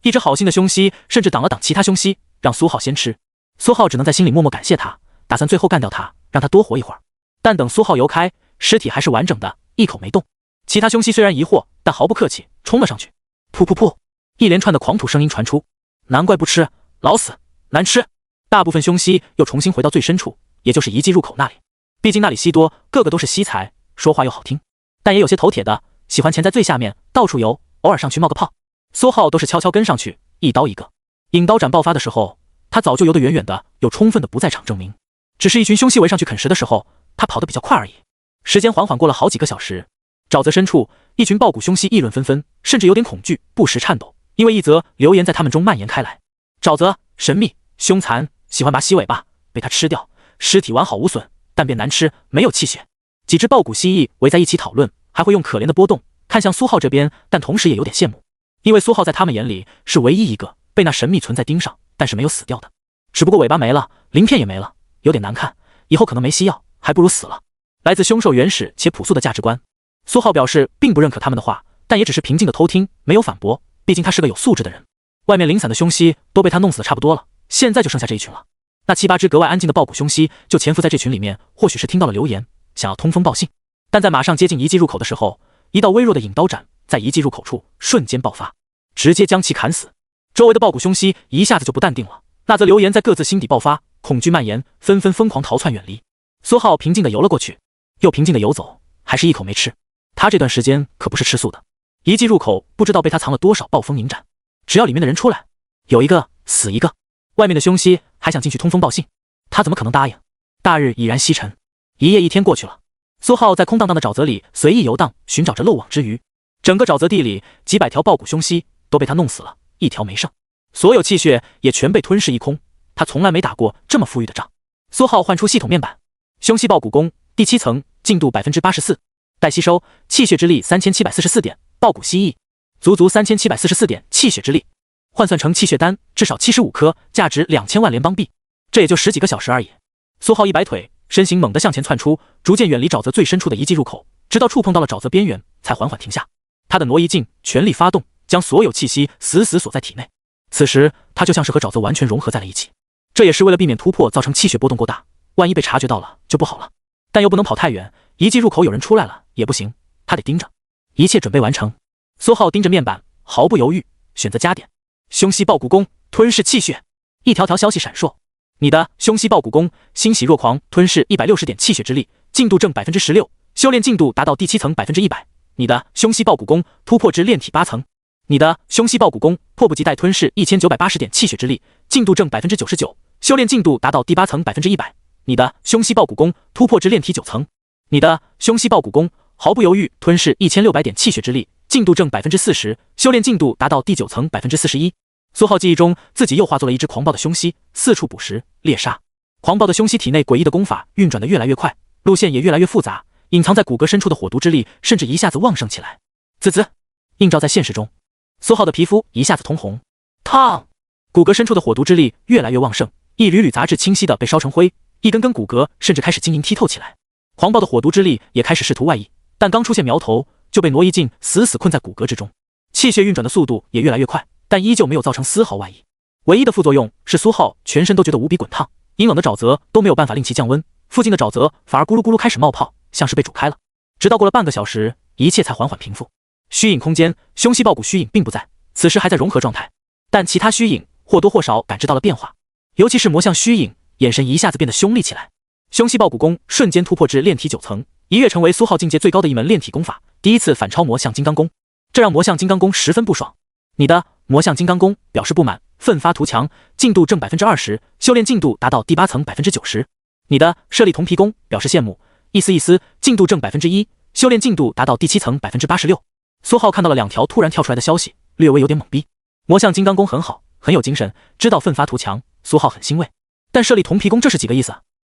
一只好心的凶蜥甚至挡了挡其他凶蜥，让苏浩先吃。苏浩只能在心里默默感谢他，打算最后干掉他，让他多活一会儿。但等苏浩游开，尸体还是完整的，一口没动。其他凶蜥虽然疑惑，但毫不客气，冲了上去。噗噗噗，一连串的狂吐声音传出。难怪不吃，老死，难吃。大部分凶蜥又重新回到最深处，也就是遗迹入口那里。毕竟那里蜥多，个个都是蜥才，说话又好听。但也有些头铁的，喜欢潜在最下面，到处游，偶尔上去冒个泡。苏浩都是悄悄跟上去，一刀一个。引刀斩爆发的时候，他早就游得远远的，有充分的不在场证明。只是一群凶蜥围上去啃食的时候，他跑得比较快而已。时间缓缓过了好几个小时，沼泽深处，一群豹骨凶蜥议论纷纷，甚至有点恐惧，不时颤抖，因为一则流言在他们中蔓延开来：沼泽神秘凶残，喜欢拔蜥尾巴，被它吃掉，尸体完好无损，但变难吃，没有气血。几只豹骨蜥蜴围在一起讨论，还会用可怜的波动看向苏浩这边，但同时也有点羡慕，因为苏浩在他们眼里是唯一一个被那神秘存在盯上，但是没有死掉的。只不过尾巴没了，鳞片也没了，有点难看，以后可能没西药，还不如死了。来自凶兽原始且朴素的价值观，苏浩表示并不认可他们的话，但也只是平静的偷听，没有反驳，毕竟他是个有素质的人。外面零散的凶蜥都被他弄死的差不多了，现在就剩下这一群了。那7、8只格外安静的豹骨凶蜥就潜伏在这群里面，或许是听到了流言，想要通风报信。但在马上接近遗迹入口的时候，一道微弱的引刀斩在遗迹入口处瞬间爆发，直接将其砍死。周围的豹骨凶蜥一下子就不淡定了，那则流言在各自心底爆发，恐惧蔓延，纷纷疯狂逃窜远离。苏浩平静地游了过去，又平静地游走，还是一口没吃。他这段时间可不是吃素的。遗迹入口不知道被他藏了多少暴风影斩，只要里面的人出来，有一个死一个。外面的凶蜥还想进去通风报信，他怎么可能答应？大日已然西沉，一夜一天过去了。苏浩在空荡荡的沼泽里随意游荡，寻找着漏网之鱼。整个沼泽地里几百条豹骨凶蜥都被他弄死了，一条没剩，所有气血也全被吞噬一空。他从来没打过这么富裕的仗。苏浩换出系统面板，凶蜥豹骨功第7层进度 84%， 待吸收气血之力3744点，豹骨蜥蜴足3744点气血之力，换算成气血丹至少75颗，价值2000万联邦币，这也就10几个小时而已。苏浩一摆腿，身形猛地向前窜出，逐渐远离沼泽最深处的遗迹入口，直到触碰到了沼泽边缘，才缓缓停下。他的挪移镜全力发动，将所有气息死死锁在体内。此时他就像是和沼泽完全融合在了一起，这也是为了避免突破造成气血波动过大，万一被察觉到了就不好了。但又不能跑太远，遗迹入口有人出来了也不行，他得盯着。一切准备完成，苏浩盯着面板，毫不犹豫选择加点。凶蜥豹骨功吞噬气血，一条条消息闪烁。你的凶蜥豹骨功欣喜若狂，吞噬160点气血之力，进度正 16%， 修炼进度达到第7层 100%。你的凶蜥豹骨功突破至炼体8层。你的凶蜥豹骨功迫不及待吞噬1980点气血之力，进度正 99%， 修炼进度达到第8层 100%。你的凶蜥豹骨功突破至炼体9层。你的凶蜥豹骨功毫不犹豫吞噬1600点气血之力，进度正 40%， 修炼进度达到第9层 41%。苏浩记忆中自己又化作了一只狂暴的凶蜥，四处捕食猎杀。狂暴的凶蜥体内诡异的功法运转得越来越快，路线也越来越复杂，隐藏在骨骼深处的火毒之力甚至一下子旺盛起来。滋滋，映照在现实中，苏浩的皮肤一下子通红。烫！骨骼深处的火毒之力越来越旺盛，一缕缕杂质清晰的被烧成晶，一根根骨骼甚至开始晶莹剔透起来。狂暴的火毒之力也开始试图外溢，但刚出现苗头就被挪移镜死死困在骨骼之中。气血运转的速度也越来越快，但依旧没有造成丝毫外溢。唯一的副作用是苏浩全身都觉得无比滚烫，阴冷的沼泽都没有办法令其降温，附近的沼泽反而咕噜咕噜开始冒泡，像是被煮开了。直到过了半个小时，一切才缓缓平复。虚影空间，凶蜥豹骨虚影并不在，此时还在融合状态，但其他虚影或多或少感知到了变化，尤其是魔像虚影眼神一下子变得凶厉起来。凶息爆骨功瞬间突破至炼体9层，一跃成为苏浩境界最高的一门炼体功法，第一次反超魔象金刚功，这让魔象金刚功十分不爽。你的魔象金刚功表示不满，奋发图强，进度正 20%， 修炼进度达到第8层 90%。你的舍利铜皮功表示羡慕，意思意思，进度正 1%， 修炼进度达到第7层 86%。苏浩看到了2条突然跳出来的消息，略微有点懵逼。魔象金刚功很好，很有精神，知道奋发图强，苏浩很欣慰。但舍利铜皮功这是几个意思？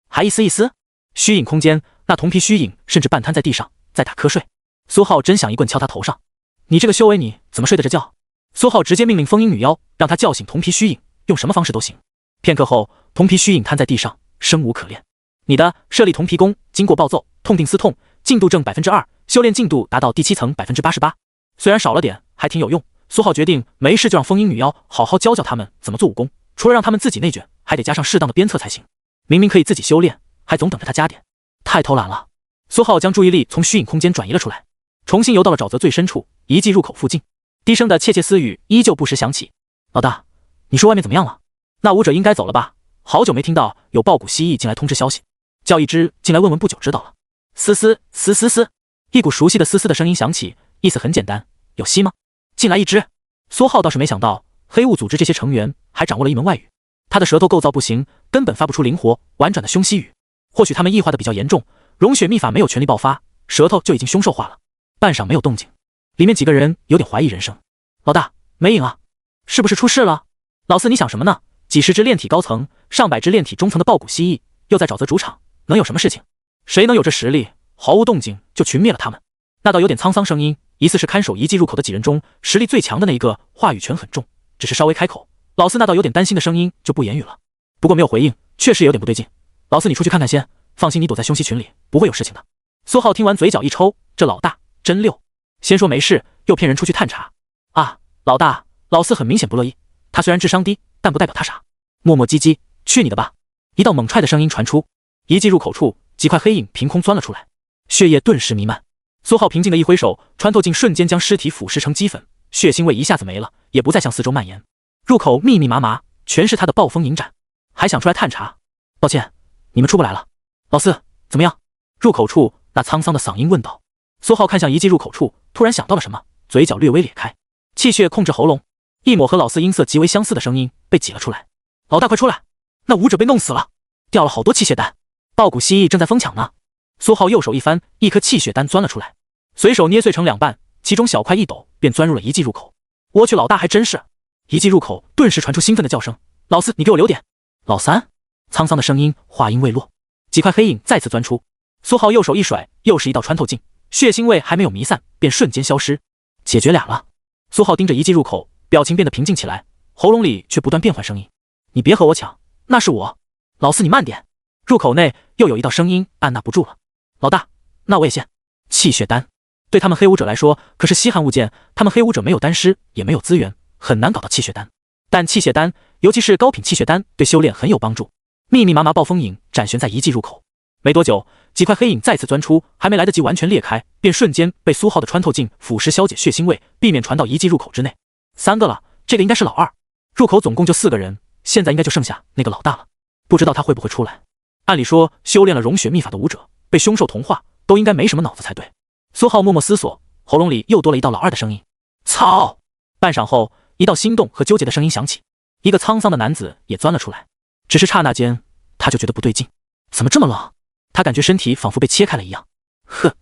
还一丝一丝虚影空间，那铜皮虚影甚至半瘫在地上，在打瞌睡。苏浩真想一棍敲他头上。你这个修为，你怎么睡得着觉？苏浩直接命令风音女妖让他叫醒铜皮虚影，用什么方式都行。片刻后，铜皮虚影瘫在地上，生无可恋。你的舍利铜皮功经过暴揍，痛定思痛，进度正 2%， 修炼进度达到第7层 88%。虽然少了点，还挺有用。苏浩决定没事就让风音女妖好好教教他们怎么做武功，除了让他们自己内卷，还得加上适当的鞭策才行。明明可以自己修炼，还总等着他加点，太偷懒了。苏浩将注意力从虚影空间转移了出来，重新游到了沼泽最深处遗迹入口附近。低声的窃窃私语依旧不时响起。老大，你说外面怎么样了？那武者应该走了吧？好久没听到有豹骨蜥蜴进来通知消息，叫一只进来问问不久知道了。嘶嘶嘶嘶嘶，一股熟悉的嘶嘶的声音响起，意思很简单，有戏吗？进来一只。苏浩倒是没想到黑雾组织这些成员还掌握了一门外语，他的舌头构造不行，根本发不出灵活婉转的凶蜥语。或许他们异化的比较严重，融血秘法没有全力爆发，舌头就已经凶兽化了。半晌没有动静，里面几个人有点怀疑人生。老大，没影啊，是不是出事了？老四你想什么呢？几十只炼体高层，上百只炼体中层的豹骨蜥蜴，又在沼泽主场，能有什么事情？谁能有这实力，毫无动静就群灭了他们？那道有点沧桑声音，疑似是看守遗迹入口的几人中实力最强的那一个，话语权很重，只是稍微开口，老四那道有点担心的声音就不言语了。不过没有回应，确实有点不对劲。老四你出去看看先，放心，你躲在凶蜥群里，不会有事情的。苏浩听完嘴角一抽，这老大真溜，先说没事，又骗人出去探查。啊，老大，老四很明显不乐意，他虽然智商低，但不代表他傻。磨磨唧唧，去你的吧！一道猛踹的声音传出，遗迹入口处几块黑影凭空钻了出来，血液顿时弥漫。苏浩平静的一挥手，穿透镜瞬间将尸体腐蚀成齑粉，血腥味一下子没了，也不再向四周蔓延。入口密密麻麻，全是他的暴风影斩。还想出来探查？抱歉，你们出不来了。老四，怎么样？入口处那沧桑的嗓音问道。苏浩看向遗迹入口处，突然想到了什么，嘴角略微咧开，气血控制喉咙，一抹和老四音色极为相似的声音被挤了出来。老大快出来，那武者被弄死了，掉了好多气血丹，豹骨蜥蜴正在疯抢呢。苏浩右手一翻，一颗气血丹钻了出来，随手捏碎成2半，其中小块一抖，便钻入了遗迹入口。我去，老大还真是！遗迹入口顿时传出兴奋的叫声。老四，你给我留点！老三，沧桑的声音话音未落，几块黑影再次钻出。苏浩右手一甩，又是一道穿透镜，血腥味还没有弥散，便瞬间消失。解决俩了。苏浩盯着遗迹入口，表情变得平静起来，喉咙里却不断变换声音。你别和我抢，那是我。老四，你慢点。入口内又有一道声音按捺不住了。老大，那我也先。气血丹对他们黑武者来说可是稀罕物件，他们黑武者没有丹师，也没有资源，很难搞到气血丹。但气血丹，尤其是高品气血丹，对修炼很有帮助。密密麻麻暴风影展悬在遗迹入口，没多久，几块黑影再次钻出，还没来得及完全裂开，便瞬间被苏浩的穿透镜腐蚀消解血腥味，避免传到遗迹入口之内。3个了，这个应该是老二。入口总共就4个人，现在应该就剩下那个老大了，不知道他会不会出来。按理说，修炼了融血秘法的武者被凶兽同化，都应该没什么脑子才对。苏浩默默思索，喉咙里又多了一道老二的声音。操！半晌后，一道心动和纠结的声音响起，一个沧桑的男子也钻了出来。只是刹那间，他就觉得不对劲，怎么这么冷？他感觉身体仿佛被切开了一样。呵，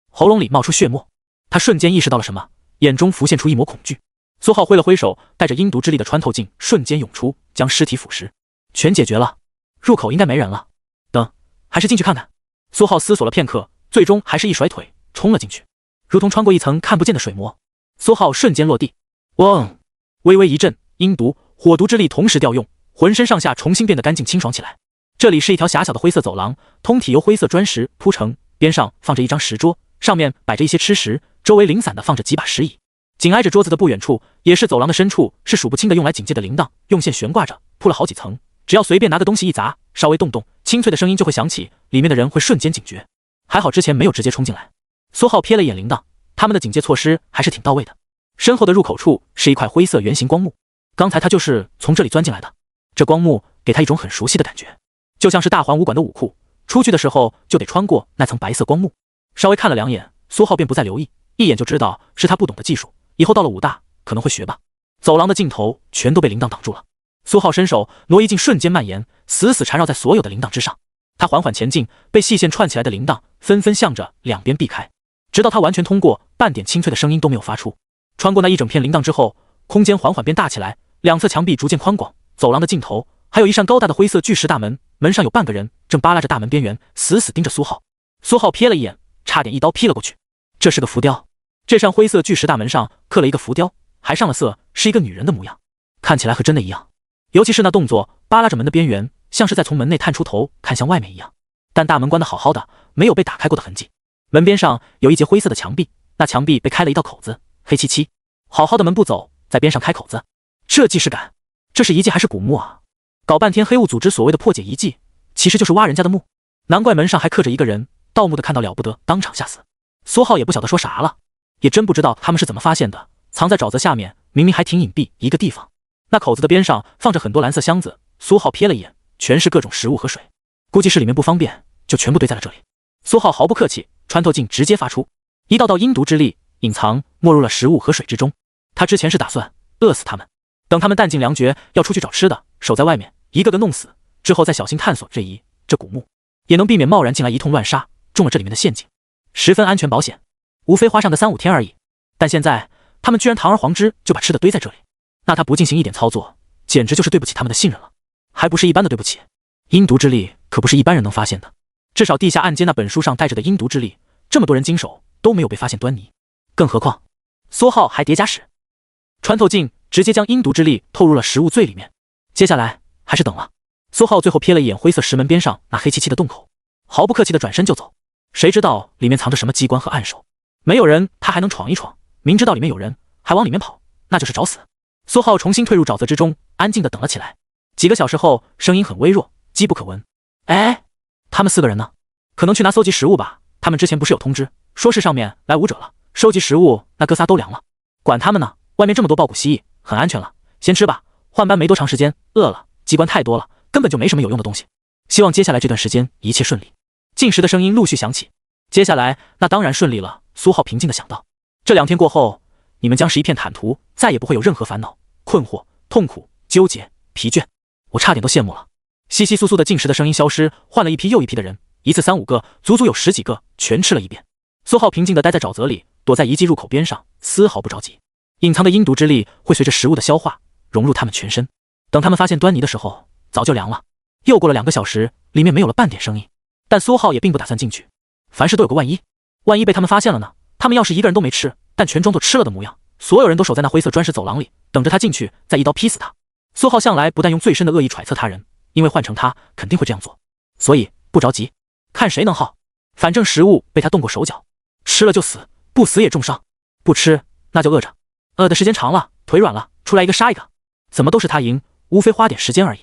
喉咙里冒出血沫，他瞬间意识到了什么，眼中浮现出一抹恐惧。苏浩挥了挥手，带着阴毒之力的穿透镜瞬间涌出，将尸体腐蚀，全解决了。入口应该没人了，等，还是进去看看。苏浩思索了片刻，最终还是一甩腿冲了进去，如同穿过一层看不见的水膜。苏浩瞬间落地，嗡，微微一震，阴毒、火毒之力同时调用，浑身上下重新变得干净清爽起来。这里是一条狭小的灰色走廊，通体由灰色砖石铺成，边上放着一张石桌，上面摆着一些吃食，周围零散的放着几把石椅。紧挨着桌子的不远处，也是走廊的深处，是数不清的用来警戒的铃铛，用线悬挂着，铺了好几层。只要随便拿个东西一砸，稍微动动，清脆的声音就会响起，里面的人会瞬间警觉。还好之前没有直接冲进来。苏浩瞥了一眼铃铛，他们的警戒措施还是挺到位的。身后的入口处是一块灰色圆形光幕，刚才他就是从这里钻进来的。这光幕给他一种很熟悉的感觉，就像是大环武馆的武库，出去的时候就得穿过那层白色光幕。稍微看了2眼，苏浩便不再留意，一眼就知道是他不懂的技术，以后到了武大可能会学吧。走廊的尽头全都被铃铛挡住了，苏浩伸手挪移镜瞬间蔓延，死死缠绕在所有的铃铛之上。他缓缓前进，被细线串起来的铃铛纷纷向着两边避开，直到他完全通过，半点清脆的声音都没有发出。穿过那一整片铃铛之后，空间缓缓变大起来，两侧墙壁逐渐宽广，走廊的尽头还有一扇高大的灰色巨石大门，门上有半个人正扒拉着大门边缘，死死盯着苏浩。苏浩瞥了一眼，差点一刀劈了过去。这是个浮雕，这扇灰色巨石大门上刻了一个浮雕，还上了色，是一个女人的模样，看起来和真的一样，尤其是那动作，扒拉着门的边缘，像是在从门内探出头看向外面一样。但大门关得好好的，没有被打开过的痕迹。门边上有一截灰色的墙壁，那墙壁被开了一道口子，黑漆漆。好好的门不走，在边上开口子，这既视感，这是遗迹还是古墓啊？搞半天黑雾组织所谓的破解遗迹，其实就是挖人家的墓。难怪门上还刻着一个人，盗墓的看到了不得，当场吓死。苏浩也不晓得说啥了，也真不知道他们是怎么发现的，藏在沼泽下面，明明还挺隐蔽一个地方。那口子的边上放着很多蓝色箱子，苏浩瞥了一眼，全是各种食物和水，估计是里面不方便，就全部堆在了这里。苏浩毫不客气，穿透镜直接发出，一道道阴毒之力隐藏没入了食物和水之中。他之前是打算饿死他们，等他们弹尽粮绝要出去找吃的，守在外面一个个弄死，之后再小心探索这古墓，也能避免贸然进来一通乱杀，中了这里面的陷阱，十分安全保险，无非花上个3-5天而已。但现在他们居然堂而皇之就把吃的堆在这里，那他不进行一点操作，简直就是对不起他们的信任了，还不是一般的对不起。阴毒之力可不是一般人能发现的，至少地下暗间那本书上带着的阴毒之力，这么多人经手都没有被发现端倪，更何况苏浩还叠加使穿透镜直接将阴毒之力透入了食物最里面。接下来还是等了。苏浩最后瞥了一眼灰色石门边上那黑漆漆的洞口，毫不客气的转身就走。谁知道里面藏着什么机关和暗手？没有人他还能闯一闯，明知道里面有人还往里面跑，那就是找死。苏浩重新退入沼泽之中，安静的等了起来。几个小时后，声音很微弱，机不可闻。哎，他们4个人呢？可能去拿搜集食物吧，他们之前不是有通知说是上面来武者了，收集食物，那哥仨都凉了。管他们呢，外面这么多豹骨蜥蜴，很安全了，先吃吧。换班没多长时间，饿了，机关太多了，根本就没什么有用的东西。希望接下来这段时间一切顺利。进食的声音陆续响起，接下来那当然顺利了。苏浩平静地想到，这2天过后，你们将是一片坦途，再也不会有任何烦恼、困惑、痛苦、纠结、疲倦。我差点都羡慕了。窸窸窣窣的进食的声音消失，换了一批又一批的人，一次3-5个，足足有10几个，全吃了一遍。苏浩平静地待在沼泽里，躲在遗迹入口边上，丝毫不着急。隐藏的阴毒之力会随着食物的消化融入他们全身，等他们发现端倪的时候，早就凉了。又过了2个小时，里面没有了半点声音，但苏浩也并不打算进去，凡事都有个万一，万一被他们发现了呢？他们要是一个人都没吃，但全装作吃了的模样，所有人都守在那灰色砖石走廊里，等着他进去，再一刀劈死他。苏浩向来不但用最深的恶意揣测他人，因为换成他肯定会这样做，所以不着急，看谁能耗。反正食物被他动过手脚，吃了就死，不死也重伤，不吃那就饿着，饿的时间长了，腿软了，出来一个杀一个，怎么都是他赢，无非花点时间而已。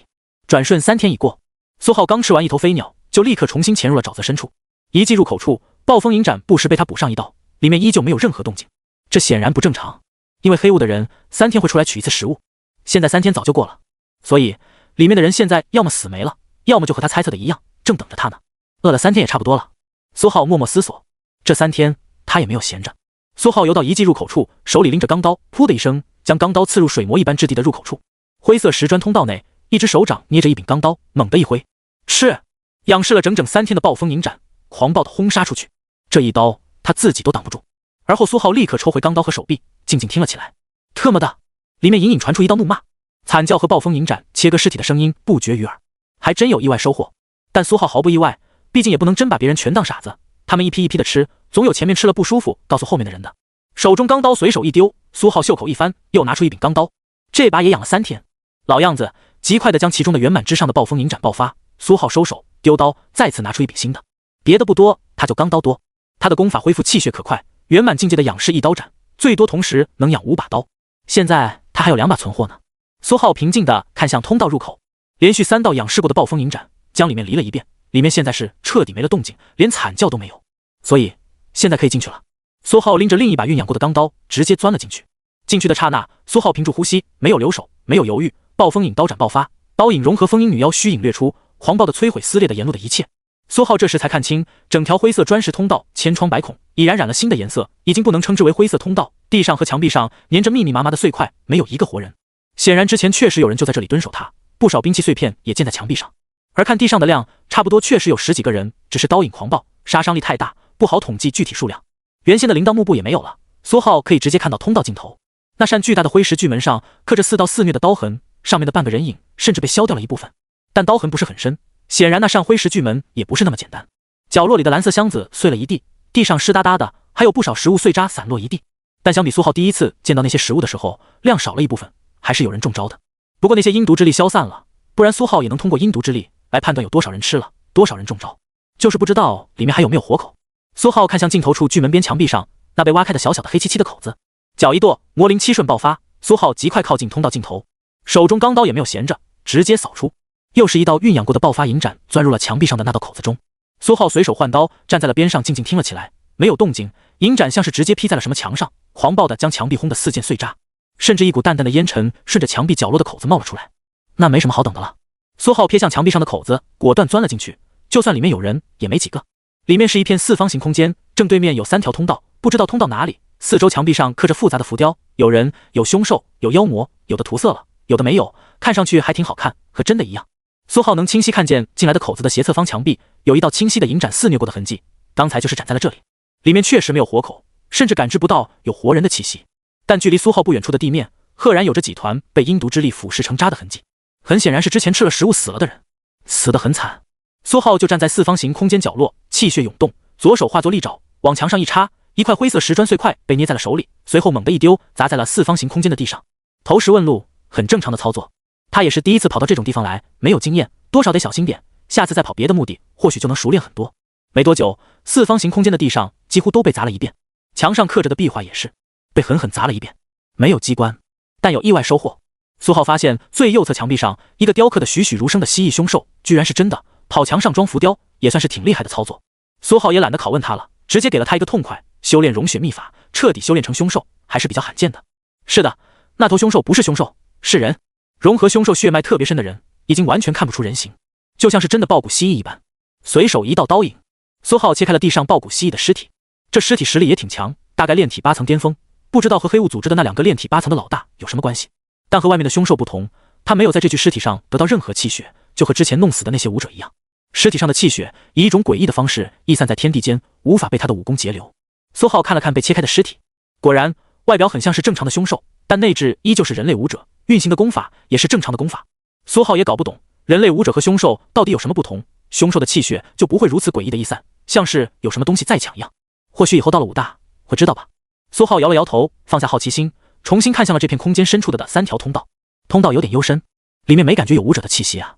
转瞬3天已过，苏浩刚吃完一头飞鸟，就立刻重新潜入了沼泽深处。遗迹入口处，暴风影斩不时被他补上一道，里面依旧没有任何动静。这显然不正常，因为黑雾的人3天会出来取一次食物，现在3天早就过了，所以里面的人现在要么死没了，要么就和他猜测的一样，正等着他呢。饿了3天也差不多了。苏浩默默思索，这3天他也没有闲着。苏浩游到遗迹入口处，手里拎着钢刀，噗的一声将钢刀刺入水膜一般质地的入口处。灰色石砖通道内，一只手掌捏着一柄钢刀，猛地一挥，是仰视了整整3天的暴风影斩，狂暴的轰杀出去。这一刀他自己都挡不住。而后苏浩立刻抽回钢刀和手臂，静静听了起来。特么的，里面隐隐传出一道怒骂、惨叫和暴风影斩切割尸体的声音不绝于耳，还真有意外收获。但苏浩毫不意外，毕竟也不能真把别人全当傻子，他们一批一批的吃，总有前面吃了不舒服告诉后面的人的。手中钢刀随手一丢，苏浩袖口一翻，又拿出一柄钢刀，这把也养了3天，老样子，极快的将其中的圆满之上的暴风影斩爆发。苏浩收手丢刀，再次拿出一柄新的，别的不多，他就钢刀多。他的功法恢复气血可快，圆满境界的仰视一刀斩，最多同时能养5把刀。现在他还有2把存货呢。苏浩平静地看向通道入口，连续3道仰视过的暴风影斩将里面离了一遍，里面现在是彻底没了动静，连惨叫都没有，所以现在可以进去了。苏浩拎着另一把酝养过的钢刀，直接钻了进去。进去的刹那，苏浩屏住呼吸，没有留手，没有犹豫，暴风影刀斩爆发，刀影融合风鹰女妖虚影掠出，狂暴的摧毁撕裂的沿路的一切。苏浩这时才看清，整条灰色砖石通道千疮百孔，已然染了新的颜色，已经不能称之为灰色通道。地上和墙壁上粘着密密麻麻的碎块，没有一个活人。显然之前确实有人就在这里蹲守他，不少兵器碎片也溅在墙壁上。而看地上的量，差不多确实有10几个人，只是刀影狂暴，杀伤力太大，不好统计具体数量。原先的铃铛幕布也没有了，苏浩可以直接看到通道尽头。那扇巨大的灰石巨门上刻着4道肆虐的刀痕，上面的半个人影甚至被削掉了一部分，但刀痕不是很深。显然那扇灰石巨门也不是那么简单。角落里的蓝色箱子碎了一地，地上湿哒哒的，还有不少食物碎渣散落一地。但相比苏浩第一次见到那些食物的时候，量少了一部分，还是有人中招的。不过那些阴毒之力消散了，不然苏浩也能通过阴毒之力来判断有多少人吃了，多少人中招，就是不知道里面还有没有活口。苏浩看向尽头处巨门边墙壁上那被挖开的小小的黑漆漆的口子，脚一跺，魔灵7瞬爆发，苏浩极快靠近通道尽头，手中钢刀也没有闲着，直接扫出。又是一道酝酿过的爆发银斩钻入了墙壁上的那道口子中。苏浩随手换刀，站在了边上静静听了起来，没有动静，银斩像是直接劈在了什么墙上，狂暴的将墙壁轰得4溅碎渣，甚至一股淡淡的烟尘顺着墙壁角落的口子冒了出来。那没什么好等的了，苏浩瞥向墙壁上的口子，果断钻了进去，就算里面有人也没几个。里面是一片4方形空间，正对面有3条通道，不知道通到哪里。四周墙壁上刻着复杂的浮雕，有人，有凶兽，有妖魔，有的涂色了，有的没有，看上去还挺好看，和真的一样。苏浩能清晰看见进来的口子的斜侧方墙壁有一道清晰的银斩肆虐过的痕迹，刚才就是斩在了这里。里面确实没有活口，甚至感知不到有活人的气息，但距离苏浩不远处的地面赫然有着几团被阴毒之力腐蚀成渣的痕迹，很显然是之前吃了食物死了的人，死得很惨。苏浩就站在4方形空间角落，气血涌动，左手化作利爪往墙上一插，一块灰色石砖碎块被捏在了手里，随后猛地一丢，砸在了4方形空间的地上。投石问路，很正常的操作。他也是第一次跑到这种地方来，没有经验，多少得小心点，下次再跑别的目的，或许就能熟练很多。没多久，4方形空间的地上几乎都被砸了一遍，墙上刻着的壁画也是被狠狠砸了一遍。没有机关，但有意外收获。苏浩发现最右侧墙壁上一个雕刻的栩栩如生的蜥蜴凶兽，居然是真的，跑墙上装浮雕也算是挺厉害的操作。苏浩也懒得拷问他了，直接给了他一个痛快，修炼融血秘法，彻底修炼成凶兽，还是比较罕见的。是的，那头凶兽不是凶兽，是人。融合凶兽血脉特别深的人，已经完全看不出人形，就像是真的豹骨蜥蜴一般。随手一道刀影，苏浩切开了地上豹骨蜥蜴的尸体。这尸体实力也挺强，大概炼体8层巅峰，不知道和黑雾组织的那2个炼体8层的老大有什么关系。但和外面的凶兽不同，他没有在这具尸体上得到任何气血，就和之前弄死的那些武者一样。尸体上的气血以一种诡异的方式溢散在天地间，无法被他的武功截留。苏浩看了看被切开的尸体，果然外表很像是正常的凶兽，但内质依旧是人类武者，运行的功法也是正常的功法。苏浩也搞不懂人类武者和凶兽到底有什么不同，凶兽的气血就不会如此诡异的溢散，像是有什么东西在抢一样。或许以后到了武大会知道吧。苏浩摇了摇头，放下好奇心，重新看向了这片空间深处的3条通道。通道有点幽深，里面没感觉有武者的气息啊。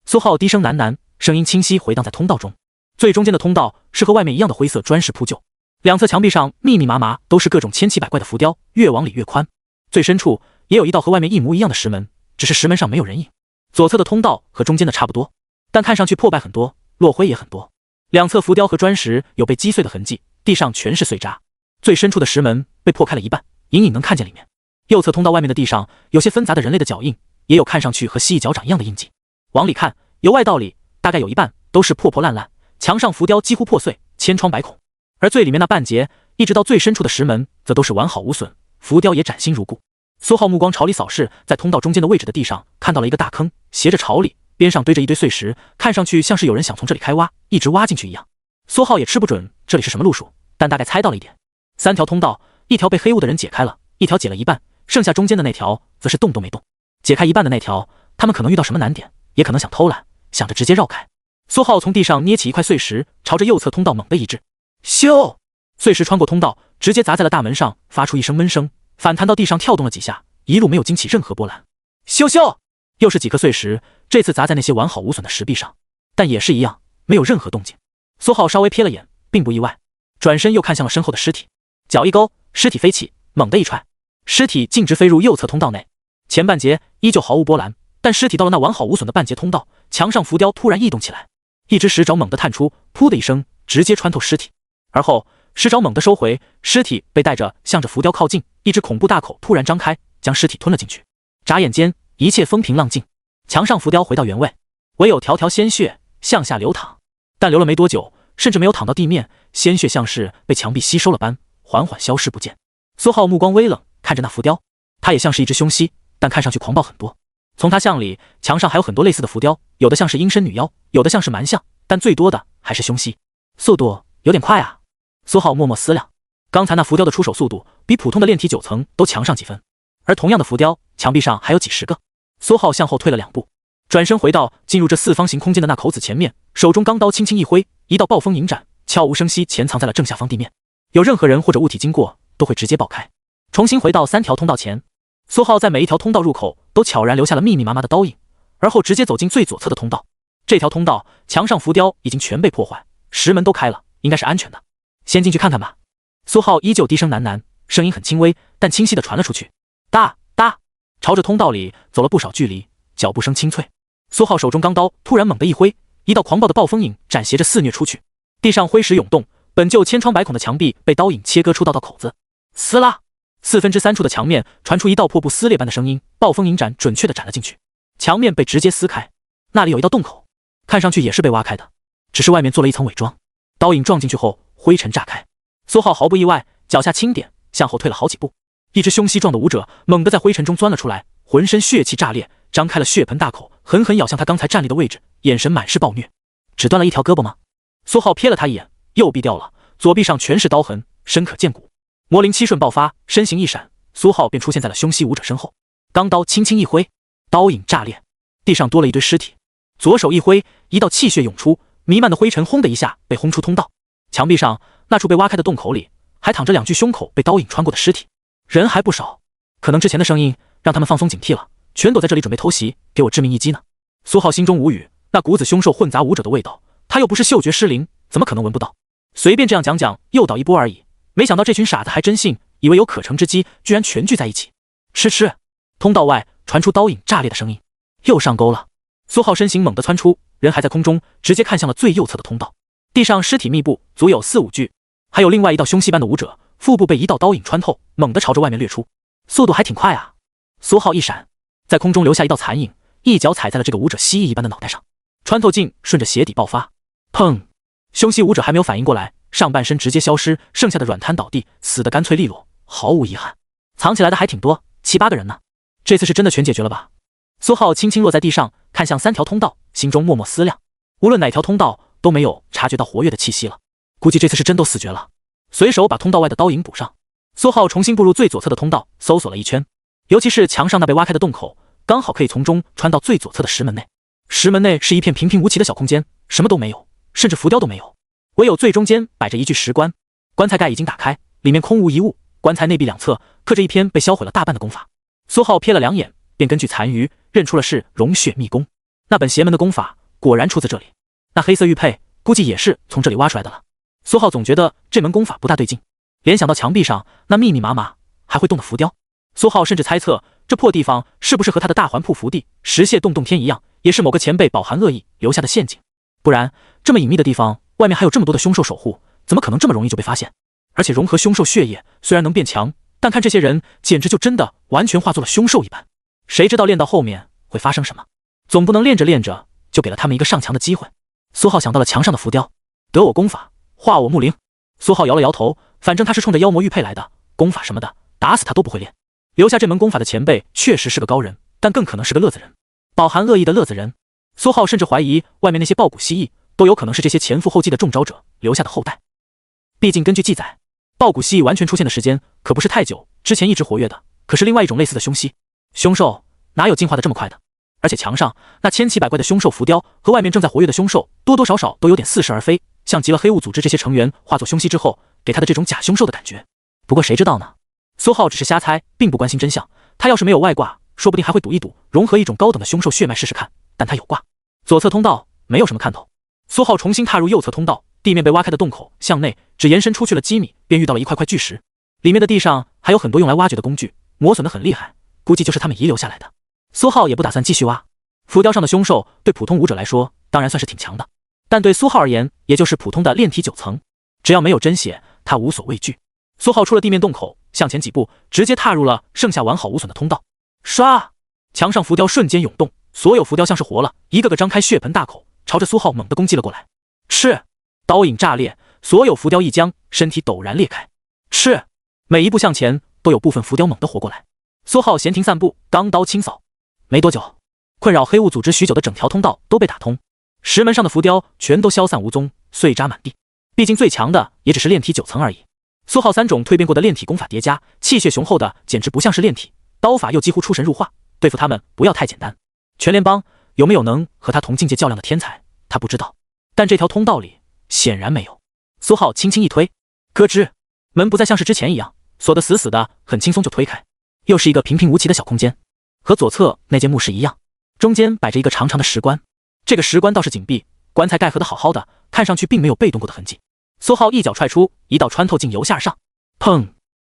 苏浩低声喃喃，声音清晰回荡在通道中。最中间的通道是和外面一样的灰色砖石铺就，两侧墙壁上密密麻麻都是各种千奇百怪的浮雕，越往里越宽。最深处也有一道和外面一模一样的石门，只是石门上没有人影。左侧的通道和中间的差不多，但看上去破败很多，落灰也很多。两侧浮雕和砖石有被击碎的痕迹，地上全是碎渣。最深处的石门被破开了一半，隐隐能看见里面。右侧通道外面的地上有些纷杂的人类的脚印，也有看上去和蜥蜴脚掌一样的印记。往里看，由外到里大概有一半都是破破烂烂，墙上浮雕几乎破碎，千疮百孔。而最里面那半截一直到最深处的石门则都是完好无损，浮雕也崭新如故。苏浩目光朝里扫视，在通道中间的位置的地上看到了一个大坑，斜着朝里，边上堆着一堆碎石，看上去像是有人想从这里开挖，一直挖进去一样。苏浩也吃不准这里是什么路数，但大概猜到了一点。3条通道，一条被黑雾的人解开了，一条解了一半，剩下中间的那条则是动都没动。解开一半的那条，他们可能遇到什么难点，也可能想偷懒，想着直接绕开。苏浩从地上捏起一块碎石，朝着右侧通道猛地一掷，咻！碎石穿过通道，直接砸在了大门上，发出一声闷声，反弹到地上跳动了几下，一路没有惊起任何波澜。咻咻！又是几颗碎石，这次砸在那些完好无损的石壁上，但也是一样，没有任何动静。苏浩稍微瞥了眼，并不意外，转身又看向了身后的尸体，脚一勾，尸体飞起，猛地一踹，尸体径直飞入右侧通道内。前半截依旧毫无波澜，但尸体到了那完好无损的半截通道，墙上浮雕突然异动起来，一只石爪猛地探出，噗的一声，直接穿透尸体。而后石爪猛地收回，尸体被带着向着浮雕靠近，一只恐怖大口突然张开，将尸体吞了进去。眨眼间，一切风平浪静。墙上浮雕回到原位，唯有条条鲜血向下流淌，但流了没多久，甚至没有淌到地面，鲜血像是被墙壁吸收了般，缓缓消失不见。苏浩目光微冷，看着那浮雕，它也像是一只凶蜥，但看上去狂暴很多。从它像里，墙上还有很多类似的浮雕，有的像是阴身女妖，有的像是蛮象，但最多的还是凶蜥。速度有点快啊！苏浩默默思量，刚才那浮雕的出手速度比普通的炼体9层都强上几分，而同样的浮雕，墙壁上还有几十个。苏浩向后退了2步，转身回到进入这四方形空间的那口子前面，手中钢刀轻轻一挥，一道暴风影斩悄无声息潜藏在了正下方地面，有任何人或者物体经过都会直接爆开。重新回到3条通道前，苏浩在每一条通道入口都悄然留下了密密麻麻的刀影，而后直接走进最左侧的通道。这条通道墙上浮雕已经全被破坏，石门都开了，应该是安全的。先进去看看吧。苏浩依旧低声喃喃，声音很轻微，但清晰地传了出去。哒哒，朝着通道里走了不少距离，脚步声清脆。苏浩手中钢刀突然猛地一挥，一道狂暴的暴风影斩斜着肆虐出去，地上灰石涌动，本就千疮百孔的墙壁被刀影切割出道道口子。撕拉，3/4处的墙面传出一道破布撕裂般的声音，暴风影斩准确地斩了进去，墙面被直接撕开。那里有一道洞口，看上去也是被挖开的，只是外面做了一层伪装。刀影撞进去后，灰尘炸开。苏浩毫不意外，脚下轻点，向后退了好几步。一只凶蜥状的武者猛地在灰尘中钻了出来，浑身血气炸裂，张开了血盆大口，狠狠咬向他刚才站立的位置，眼神满是暴虐。只断了一条胳膊吗？苏浩瞥了他一眼，右臂掉了，左臂上全是刀痕，深可见骨。魔灵7瞬爆发，身形一闪，苏浩便出现在了凶蜥武者身后。钢刀轻轻一挥，刀影炸裂，地上多了一堆尸体。左手一挥，一道气血涌出，弥漫的灰尘轰的一下被轰出通道。墙壁上那处被挖开的洞口里，还躺着2具胸口被刀影穿过的尸体，人还不少。可能之前的声音让他们放松警惕了，全躲在这里准备偷袭，给我致命一击呢。苏浩心中无语，那股子凶兽混杂武者的味道，他又不是嗅觉失灵，怎么可能闻不到？随便这样讲讲，诱导一波而已。没想到这群傻子还真信，以为有可乘之机，居然全聚在一起。吃吃！通道外传出刀影炸裂的声音，又上钩了。苏浩身形猛地窜出，人还在空中，直接看向了最右侧的通道。地上尸体密布，足有4、5具，还有另外一道凶蜥般的武者，腹部被一道刀影穿透，猛地朝着外面掠出，速度还挺快啊！苏浩一闪，在空中留下一道残影，一脚踩在了这个武者蜥蜴一般的脑袋上，穿透劲顺着鞋底爆发，砰！凶蜥武者还没有反应过来，上半身直接消失，剩下的软瘫倒地，死得干脆利落，毫无遗憾。藏起来的还挺多，7、8个人呢，这次是真的全解决了吧？苏浩轻轻落在地上，看向3条通道，心中默默思量，无论哪条通道都没有察觉到活跃的气息了，估计这次是真都死绝了。随手把通道外的刀影补上，苏浩重新步入最左侧的通道，搜索了一圈，尤其是墙上那被挖开的洞口，刚好可以从中穿到最左侧的石门内。石门内是一片平平无奇的小空间，什么都没有，甚至浮雕都没有，唯有最中间摆着一具石棺，棺材盖已经打开，里面空无一物，棺材内壁2侧刻着一篇被销毁了大半的功法。苏浩瞥了2眼，便根据残余认出了是融血秘功，那本邪门的功法果然出自这里，那黑色玉佩估计也是从这里挖出来的了。苏浩总觉得这门功法不大对劲，联想到墙壁上那密密麻麻还会动的浮雕，苏浩甚至猜测这破地方是不是和他的大环瀑福地、石蟹洞洞天一样，也是某个前辈饱含恶意留下的陷阱。不然这么隐秘的地方，外面还有这么多的凶兽守护，怎么可能这么容易就被发现？而且融合凶兽血液虽然能变强，但看这些人简直就真的完全化作了凶兽一般，谁知道练到后面会发生什么？总不能练着练着就给了他们一个上墙的机会。苏浩想到了墙上的浮雕，得我功法，化我木灵。苏浩摇了摇头，反正他是冲着妖魔玉佩来的，功法什么的打死他都不会练。留下这门功法的前辈确实是个高人，但更可能是个乐子人，饱含恶意的乐子人。苏浩甚至怀疑外面那些抱骨蜥蜴都有可能是这些前赴后继的中招者留下的后代。毕竟根据记载，抱骨蜥蜴完全出现的时间可不是太久，之前一直活跃的可是另外一种类似的凶蜥。凶兽哪有进化的这么快的？而且墙上那千奇百怪的凶兽浮雕和外面正在活跃的凶兽多多少少都有点似是而非，像极了黑雾组织这些成员化作凶蜥之后给他的这种假凶兽的感觉。不过谁知道呢？苏浩只是瞎猜，并不关心真相。他要是没有外挂，说不定还会赌一赌，融合一种高等的凶兽血脉试试看，但他有挂。左侧通道没有什么看头，苏浩重新踏入右侧通道，地面被挖开的洞口向内只延伸出去了几米，便遇到了一块块巨石，里面的地上还有很多用来挖掘的工具，磨损得很厉害，估计就是他们遗留下来的。苏浩也不打算继续挖。浮雕上的凶兽对普通武者来说当然算是挺强的，但对苏浩而言也就是普通的炼体9层，只要没有真血他无所畏惧。苏浩出了地面洞口，向前几步直接踏入了剩下完好无损的通道。唰，墙上浮雕瞬间涌动，所有浮雕像是活了，一个个张开血盆大口，朝着苏浩猛地攻击了过来。赤，刀影炸裂，所有浮雕一僵，身体陡然裂开。赤，每一步向前都有部分浮雕猛地活过来。苏浩闲庭散步，钢刀清扫。没多久，困扰黑雾组织许久的整条通道都被打通，石门上的浮雕全都消散无踪，碎渣满地。毕竟最强的也只是炼体9层而已。苏浩3种蜕变过的炼体功法叠加，气血雄厚的简直不像是炼体，刀法又几乎出神入化，对付他们不要太简单。全联邦有没有能和他同境界较量的天才，他不知道，但这条通道里显然没有。苏浩轻轻一推，咯吱，门不再像是之前一样锁得死死的，很轻松就推开。又是一个平平无奇的小空间，和左侧那间墓室一样，中间摆着一个长长的石棺。这个石棺倒是紧闭，棺材盖合得好好的，看上去并没有被动过的痕迹。苏浩一脚踹出，一道穿透镜由下而上，砰！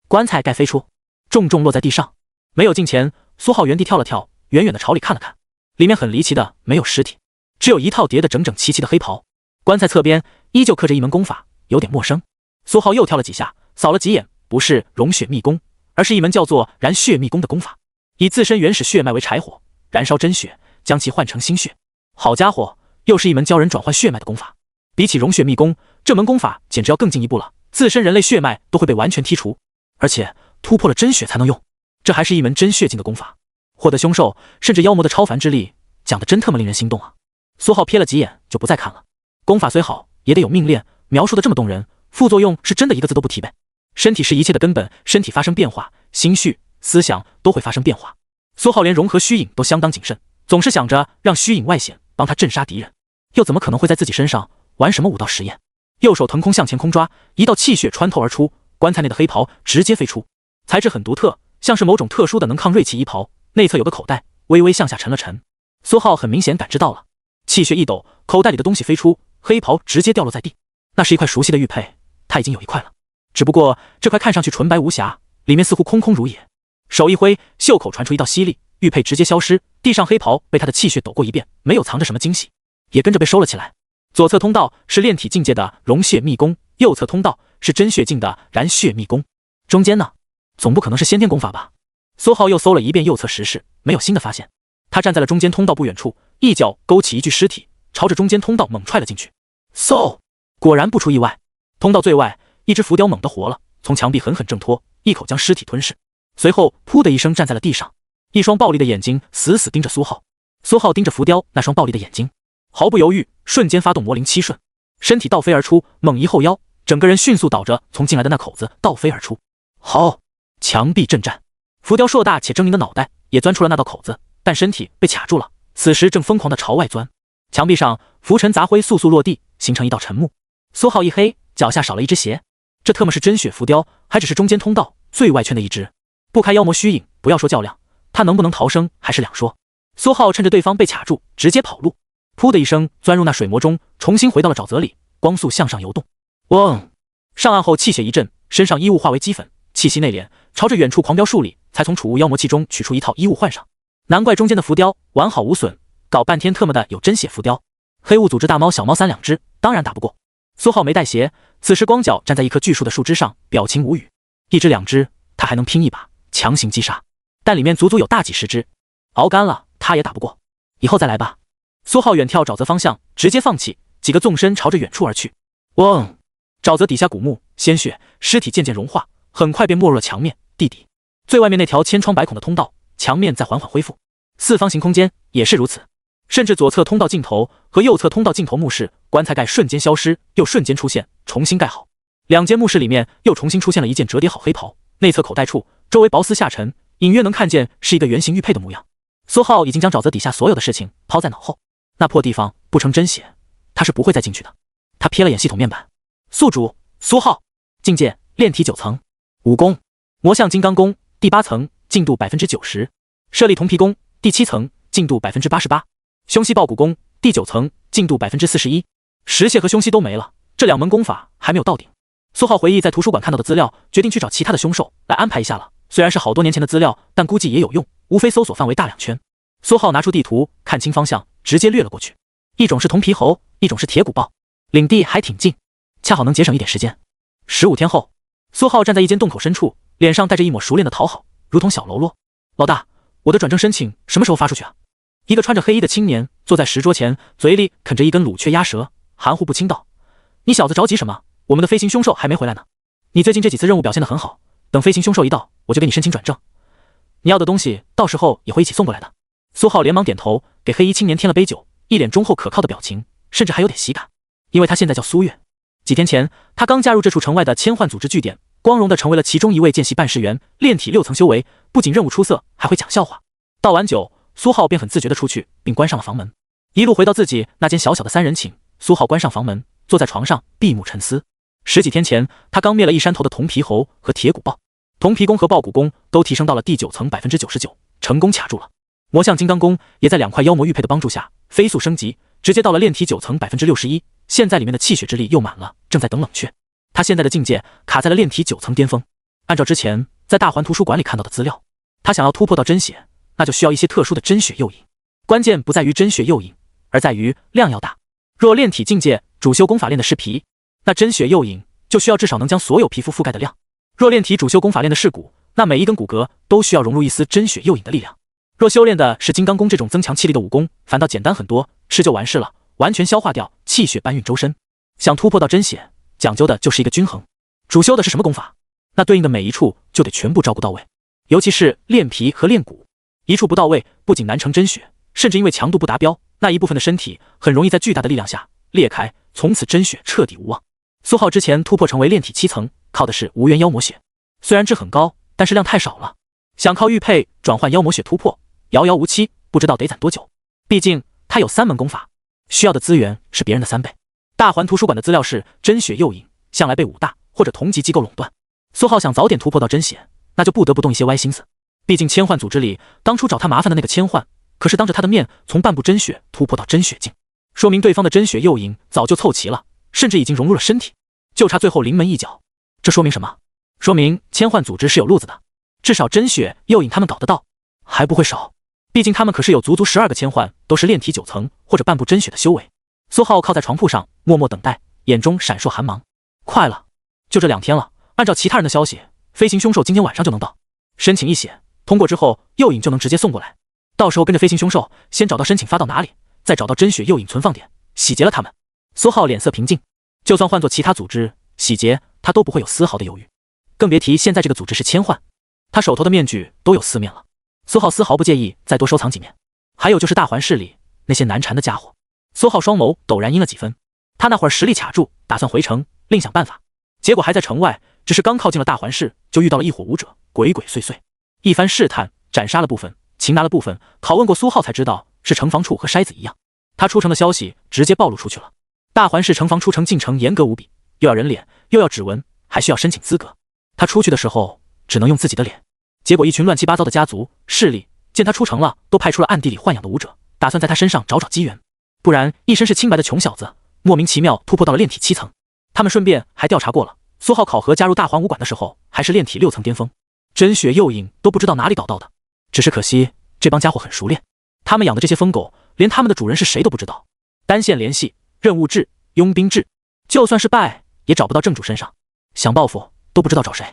棺材盖飞出，重重落在地上。没有近前，苏浩原地跳了跳，远远的朝里看了看，里面很离奇的没有尸体，只有一套叠得整整齐齐的黑袍。棺材侧边依旧刻着一门功法，有点陌生。苏浩又跳了几下，扫了几眼，不是融血秘功，而是一门叫做燃血秘功的功法，以自身原始血脉为柴火，燃烧真血，将其换成新血。好家伙，又是一门教人转换血脉的功法。比起融血秘功，这门功法简直要更进一步了，自身人类血脉都会被完全剔除，而且突破了真血才能用。这还是一门真血境的功法，获得凶兽甚至妖魔的超凡之力，讲的真特么令人心动啊！苏浩瞥了几眼就不再看了。功法虽好，也得有命练，描述的这么动人，副作用是真的一个字都不提呗。身体是一切的根本，身体发生变化，心绪、思想都会发生变化。苏浩连融合虚影都相当谨慎，总是想着让虚影外显，帮他镇杀敌人，又怎么可能会在自己身上玩什么武道实验？右手腾空向前空抓，一道气血穿透而出，棺材内的黑袍直接飞出，材质很独特，像是某种特殊的能抗锐气衣袍，内侧有个口袋，微微向下沉了沉。苏浩很明显感知到了，气血一抖，口袋里的东西飞出，黑袍直接掉落在地。那是一块熟悉的玉佩，他已经有一块了，只不过这块看上去纯白无瑕，里面似乎空空如也。手一挥，袖口传出一道吸力，玉佩直接消失，地上黑袍被他的气血抖过一遍，没有藏着什么惊喜，也跟着被收了起来。左侧通道是炼体境界的融血秘功，右侧通道是真血境的燃血秘功，中间呢，总不可能是先天功法吧？苏浩又搜了一遍右侧石室，没有新的发现。他站在了中间通道不远处，一脚勾起一具尸体，朝着中间通道猛踹了进去。嗖！果然不出意外，通道最外一只浮雕猛地活了，从墙壁狠狠挣脱，一口将尸体吞噬，随后噗的一声站在了地上，一双暴戾的眼睛死死盯着苏浩。苏浩盯着浮雕那双暴戾的眼睛，毫不犹豫，瞬间发动魔灵7瞬，身体倒飞而出，猛移后腰，整个人迅速倒着从进来的那口子倒飞而出。好！墙壁震颤，浮雕硕大且狰狞的脑袋也钻出了那道口子，但身体被卡住了，此时正疯狂地朝外钻。墙壁上浮尘杂灰簌簌落地，形成一道沉幕。苏浩一黑，脚下少了一只鞋，这特么是真血浮雕，还只是中间通道最外圈的一只，不开妖魔虚影，不要说较量，他能不能逃生还是两说。苏浩趁着对方被卡住，直接跑路，噗的一声钻入那水魔中，重新回到了沼泽里，光速向上游动。嗡！上岸后气血一震，身上衣物化为齑粉，气息内敛，朝着远处狂飙数里，才从储物妖魔器中取出一套衣物换上。难怪中间的浮雕完好无损，搞半天特么的有真血浮雕。黑雾组织大猫小猫3两只，当然打不过。苏浩没带鞋，此时光脚站在一棵巨树的树枝上，表情无语。一只两只，他还能拼一把，强行击杀，但里面足足有大几十只，熬干了他也打不过，以后再来吧。苏浩远眺沼泽方向，直接放弃，几个纵身朝着远处而去。嗡！沼泽底下古墓，鲜血、尸体渐渐融化，很快便没入了墙面、地底。最外面那条千疮百孔的通道，墙面在缓缓恢复，四方形空间也是如此。甚至左侧通道尽头和右侧通道尽头墓室，棺材盖瞬间消失，又瞬间出现，重新盖好。两间墓室里面又重新出现了一件折叠好黑袍，内侧口袋处周围薄丝下沉，隐约能看见是一个圆形玉佩的模样。苏浩已经将沼泽底下所有的事情抛在脑后，那破地方不成真血，他是不会再进去的。他瞥了眼系统面板，宿主苏浩，境界炼体9层，武功魔象金刚功第8层，进度 90%， 舍利铜皮功第7层，进度 88%， 凶息爆骨功第9层，进度 41%。 石蟹和凶息都没了，这两门功法还没有到顶。苏浩回忆在图书馆看到的资料，决定去找其他的凶兽来安排一下了。虽然是好多年前的资料，但估计也有用，无非搜索范围大2圈。苏浩拿出地图，看清方向，直接掠了过去。一种是铜皮猴，一种是铁骨豹，领地还挺近，恰好能节省一点时间。15天后，苏浩站在一间洞口深处，脸上带着一抹熟练的讨好，如同小喽啰。老大，我的转正申请什么时候发出去啊？一个穿着黑衣的青年坐在石桌前，嘴里啃着一根卤雀鸭舌，含糊不清道：“你小子着急什么？我们的飞行凶兽还没回来呢。你最近这几次任务表现得很好，等飞行凶兽一到，我就给你申请转正。你要的东西到时候也会一起送过来的。”苏浩连忙点头，给黑衣青年添了杯酒，一脸忠厚可靠的表情，甚至还有点喜感，因为他现在叫苏月。几天前，他刚加入这处城外的千幻组织据点，光荣地成为了其中一位见习办事员，炼体6层修为，不仅任务出色，还会讲笑话。倒完酒，苏浩便很自觉地出去，并关上了房门。一路回到自己那间小小的3人寝，苏浩关上房门，坐在床上闭目沉思。10几天前，他刚灭了一山头的铜皮猴和铁骨豹，铜皮功和豹骨功都提升到了第9层99%，成功卡住了。魔象金刚功也在2块妖魔玉佩的帮助下飞速升级，直接到了炼体9层61%，现在里面的气血之力又满了，正在等冷却。他现在的境界卡在了炼体9层巅峰。按照之前在大环图书馆里看到的资料，他想要突破到真血，那就需要一些特殊的真血诱引。关键不在于真血诱引，而在于量要大。若炼体境界主修功法练的是皮，那真血诱引就需要至少能将所有皮肤覆盖的量。若炼体主修功法练的是骨，那每一根骨骼都需要融入一丝真血诱引的力量。若修炼的是金刚功这种增强气力的武功，反倒简单很多，吃就完事了，完全消化掉，气血搬运周身。想突破到真血，讲究的就是一个均衡。主修的是什么功法，那对应的每一处就得全部照顾到位。尤其是练皮和练骨，一处不到位，不仅难成真血，甚至因为强度不达标，那一部分的身体很容易在巨大的力量下裂开，从此真血彻底无望。苏浩之前突破成为炼体7层，靠的是无缘妖魔血，虽然质很高，但是量太少了，想靠玉佩转换妖魔血突破，遥遥无期，不知道得攒多久。毕竟他有3门功法，需要的资源是别人的3倍。大环图书馆的资料是真血诱引向来被5大或者同级机构垄断，苏浩想早点突破到真血，那就不得不动一些歪心思。毕竟千幻组织里当初找他麻烦的那个千幻，可是当着他的面从半步真血突破到真血境，说明对方的真血诱引早就凑齐了，甚至已经融入了身体，就差最后临门一脚。这说明什么？说明千幻组织是有路子的，至少真血诱引他们搞得到，还不会少。毕竟他们可是有足足12个千幻，都是炼体9层或者半步真血的修为。苏浩靠在床铺上默默等待，眼中闪烁寒芒。快了，就这2天了，按照其他人的消息，飞行凶兽今天晚上就能到。申请一写通过之后，诱引就能直接送过来，到时候跟着飞行凶兽先找到申请发到哪里，再找到真血诱引存放点，洗劫了他们。苏浩脸色平静，就算换做其他组织洗劫，他都不会有丝毫的犹豫，更别提现在这个组织是千幻，他手头的面具都有4面了。苏浩丝毫不介意再多收藏几面。还有就是大环市里那些难缠的家伙。苏浩双眸陡然阴了几分，他那会儿实力卡住，打算回城另想办法，结果还在城外，只是刚靠近了大环市，就遇到了一伙武者，鬼鬼祟祟，一番试探，斩杀了部分，擒拿了部分，拷问过苏浩才知道是城防处和筛子一样，他出城的消息直接暴露出去了。大环市城防出城进城严格无比，又要人脸，又要指纹，还需要申请资格。他出去的时候只能用自己的脸，结果一群乱七八糟的家族势力见他出城了，都派出了暗地里豢养的武者，打算在他身上找找机缘，不然一身是清白的穷小子莫名其妙突破到了炼体7层。他们顺便还调查过了，苏浩考核加入大环武馆的时候还是炼体6层巅峰，真血诱引都不知道哪里搞到的。只是可惜这帮家伙很熟练，他们养的这些疯狗连他们的主人是谁都不知道，单线联系，任务制，佣兵制，就算是败也找不到正主身上，想报复都不知道找谁。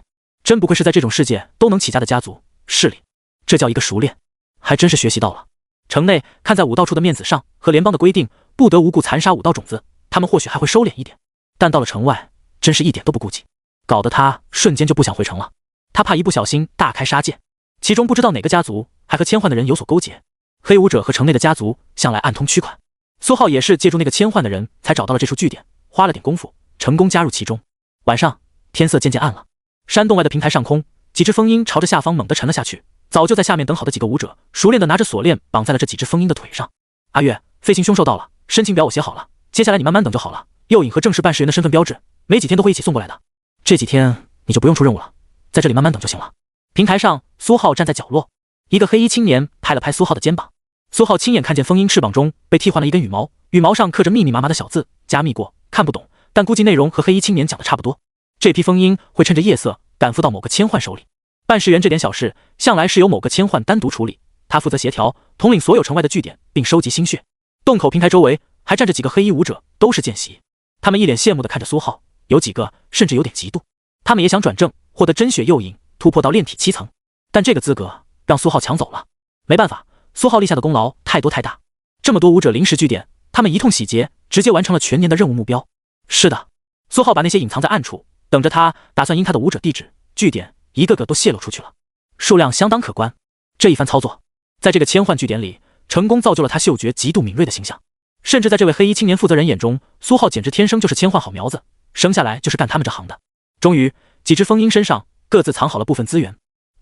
真不愧是在这种世界都能起家的家族势力，这叫一个熟练，还真是学习到了。城内看在武道处的面子上和联邦的规定，不得无故残杀武道种子，他们或许还会收敛一点，但到了城外真是一点都不顾忌，搞得他瞬间就不想回城了。他怕一不小心大开杀戒，其中不知道哪个家族还和千幻的人有所勾结，黑武者和城内的家族向来暗通驱款。苏浩也是借助那个千幻的人才找到了这处据点，花了点功夫成功加入其中。晚上天色渐渐暗了，山洞外的平台上空，几只风鹰朝着下方猛地沉了下去，早就在下面等好的几个武者熟练地拿着锁链绑在了这几只风鹰的腿上。阿月，飞行凶兽到了，申请表我写好了，接下来你慢慢等就好了，诱引和正式办事员的身份标志没几天都会一起送过来的，这几天你就不用出任务了，在这里慢慢等就行了。平台上，苏浩站在角落，一个黑衣青年拍了拍苏浩的肩膀。苏浩亲眼看见风鹰翅膀中被替换了一根羽毛，羽毛上刻着密密麻麻的小字，加密过，看不懂，但估计内容和黑衣青年讲的差不多。这批风鹰会趁着夜色赶赴到某个千幻手里，办事员这点小事向来是由某个千幻单独处理，他负责协调，统领所有城外的据点，并收集心血。洞口平台周围还站着几个黑衣武者，都是见习，他们一脸羡慕地看着苏浩，有几个甚至有点嫉妒，他们也想转正，获得真血诱引，突破到炼体7层，但这个资格让苏浩抢走了。没办法，苏浩立下的功劳太多太大，这么多武者临时据点，他们一通洗劫，直接完成了全年的任务目标。是的，苏浩把那些隐藏在暗处，等着他，打算因他的武者地址、据点一个个都泄露出去了，数量相当可观。这一番操作，在这个千幻据点里，成功造就了他嗅觉极度敏锐的形象。甚至在这位黑衣青年负责人眼中，苏浩简直天生就是千幻好苗子，生下来就是干他们这行的。终于，几只风鹰身上各自藏好了部分资源，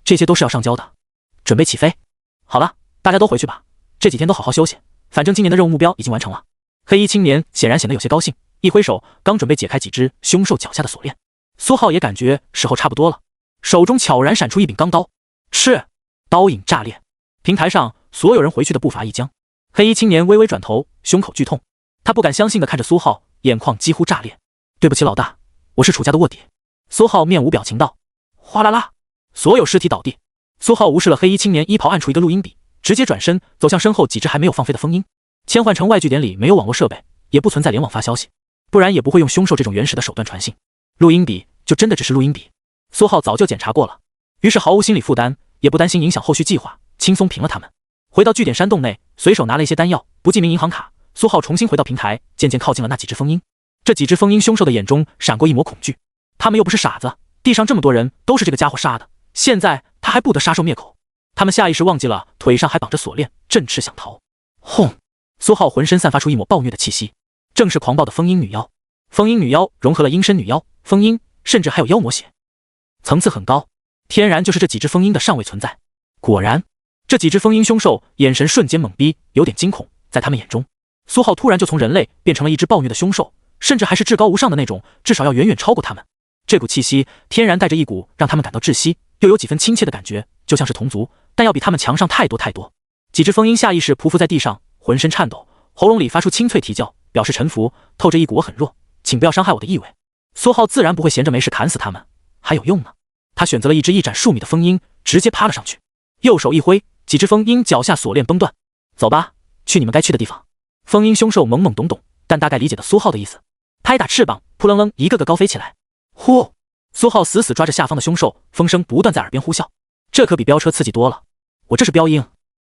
这些都是要上交的。准备起飞。好了，大家都回去吧，这几天都好好休息，反正今年的任务目标已经完成了。黑衣青年显然显得有些高兴，一挥手，刚准备解开几只凶兽脚下的锁链。苏浩也感觉时候差不多了，手中悄然闪出一柄钢刀，赤刀影炸裂。平台上所有人回去的步伐一僵，黑衣青年微微转头，胸口剧痛，他不敢相信地看着苏浩，眼眶几乎炸裂。对不起老大，我是楚家的卧底。苏浩面无表情道。哗啦啦，所有尸体倒地。苏浩无视了黑衣青年衣袍暗处一个录音笔，直接转身走向身后几只还没有放飞的风鹰。千幻城外据点里没有网络设备，也不存在联网发消息，不然也不会用凶兽这种原始的手段传信。录音笔就真的只是录音笔，苏浩早就检查过了，于是毫无心理负担，也不担心影响后续计划，轻松平了他们。回到据点山洞内，随手拿了一些丹药、不记名银行卡，苏浩重新回到平台，渐渐靠近了那几只风鹰。这几只风鹰凶兽的眼中闪过一抹恐惧，他们又不是傻子，地上这么多人都是这个家伙杀的，现在他还不得杀兽灭口。他们下意识忘记了腿上还绑着锁链，振翅想逃。轰！苏浩浑身散发出一抹暴虐的气息，正是狂暴的风鹰女妖。风鹰女妖融合了鹰身女妖、风鹰，甚至还有妖魔血，层次很高，天然就是这几只风鹰的上位存在。果然，这几只风鹰凶兽眼神瞬间懵逼，有点惊恐。在他们眼中，苏浩突然就从人类变成了一只暴虐的凶兽，甚至还是至高无上的那种，至少要远远超过他们。这股气息天然带着一股让他们感到窒息，又有几分亲切的感觉，就像是同族，但要比他们强上太多太多。几只风鹰下意识匍匐在地上，浑身颤抖，喉咙里发出清脆啼叫，表示臣服，透着一股我很弱，请不要伤害我的意味。苏浩自然不会闲着没事砍死他们，还有用呢。他选择了一只一展数米的风鹰，直接趴了上去，右手一挥，几只风鹰脚下锁链崩断。走吧，去你们该去的地方。风鹰凶兽懵懵懂懂，但大概理解了苏浩的意思，拍打翅膀，扑棱棱一个个高飞起来。呼！苏浩死死抓着下方的凶兽，风声不断在耳边呼啸，这可比飙车刺激多了。我这是飙鹰。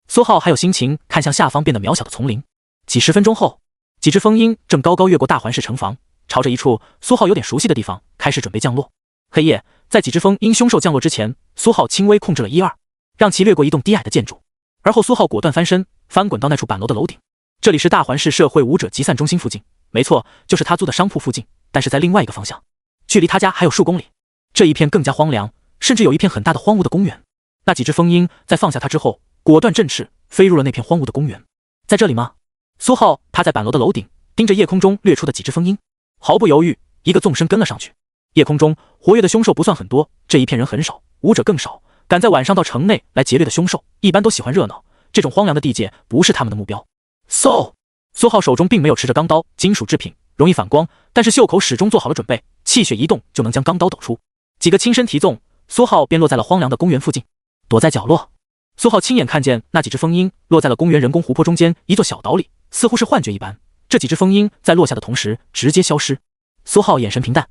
苏浩还有心情看向下方变得渺小的丛林。几十分钟后，几只风鹰正高高越过大环式城防，朝着一处苏浩有点熟悉的地方开始准备降落。黑夜，在几只风鹰凶兽降落之前，苏浩轻微控制了1、2，让其掠过一栋低矮的建筑。而后苏浩果断翻身，翻滚到那处板楼的楼顶。这里是大环市社会武者集散中心附近，没错，就是他租的商铺附近，但是在另外一个方向，距离他家还有数公里。这一片更加荒凉，甚至有一片很大的荒芜的公园。那几只风鹰在放下他之后，果断振翅，飞入了那片荒芜的公园。在这里吗？苏浩趴在板楼的楼顶，盯着夜空中掠出的几只风鹰，毫不犹豫，一个纵身跟了上去。夜空中活跃的凶兽不算很多，这一片人很少，武者更少，赶在晚上到城内来劫掠的凶兽，一般都喜欢热闹，这种荒凉的地界不是他们的目标。苏浩手中并没有持着钢刀，金属制品容易反光，但是袖口始终做好了准备，气血一动就能将钢刀抖出。几个轻身提纵，苏浩便落在了荒凉的公园附近，躲在角落。苏浩亲眼看见那几只风鹰落在了公园人工湖泊中间一座小岛里，似乎是幻觉一般，这几只风鹰在落下的同时直接消失。苏浩眼神平淡，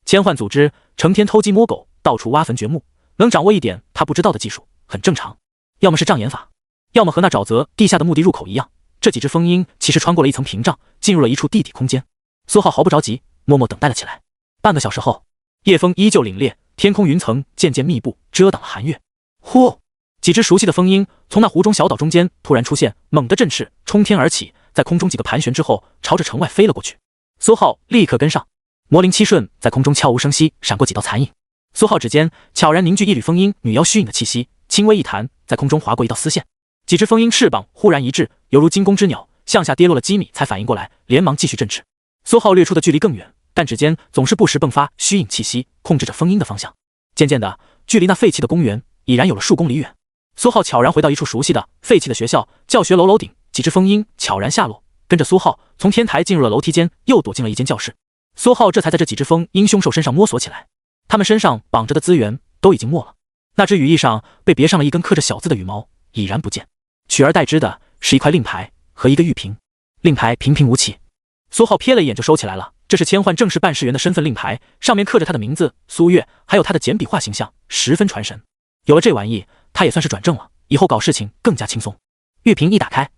千幻组织成天偷鸡摸狗，到处挖坟掘墓，能掌握一点他不知道的技术很正常，要么是障眼法，要么和那沼泽地下的墓地入口一样。这几只风鹰其实穿过了一层屏障，进入了一处地底空间。苏浩毫不着急，默默等待了起来。半个小时后，夜风依旧凛冽，天空云层渐渐密布，遮挡了寒月。呼！几只熟悉的风鹰从那湖中小岛中间突然出现，猛地振翅，冲天而起，在空中几个盘旋之后，朝着城外飞了过去。苏浩立刻跟上，魔灵七瞬在空中悄无声息闪过几道残影。苏浩指尖悄然凝聚一缕风鹰女妖虚影的气息，轻微一弹，在空中划过一道丝线。几只风鹰翅膀忽然一滞，犹如惊弓之鸟，向下跌落了几米，才反应过来，连忙继续振翅。苏浩掠出的距离更远，但指尖总是不时迸发虚影气息，控制着风鹰的方向。渐渐的，距离那废弃的公园已然有了数公里远。苏浩悄然回到一处熟悉的废弃的学校教学楼楼顶，几只风鹰悄然下落，跟着苏浩从天台进入了楼梯间，又躲进了一间教室。苏浩这才在这几只风鹰凶兽身上摸索起来，他们身上绑着的资源都已经没了，那只羽翼上被别上了一根刻着小字的羽毛已然不见，取而代之的是一块令牌和一个玉瓶。令牌平平无奇，苏浩瞥了一眼就收起来了，这是千幻正式办事员的身份令牌，上面刻着他的名字苏月，还有他的简笔画形象，十分传神。有了这玩意，他也算是转正了，以后搞事情更加轻松。玉瓶一打开，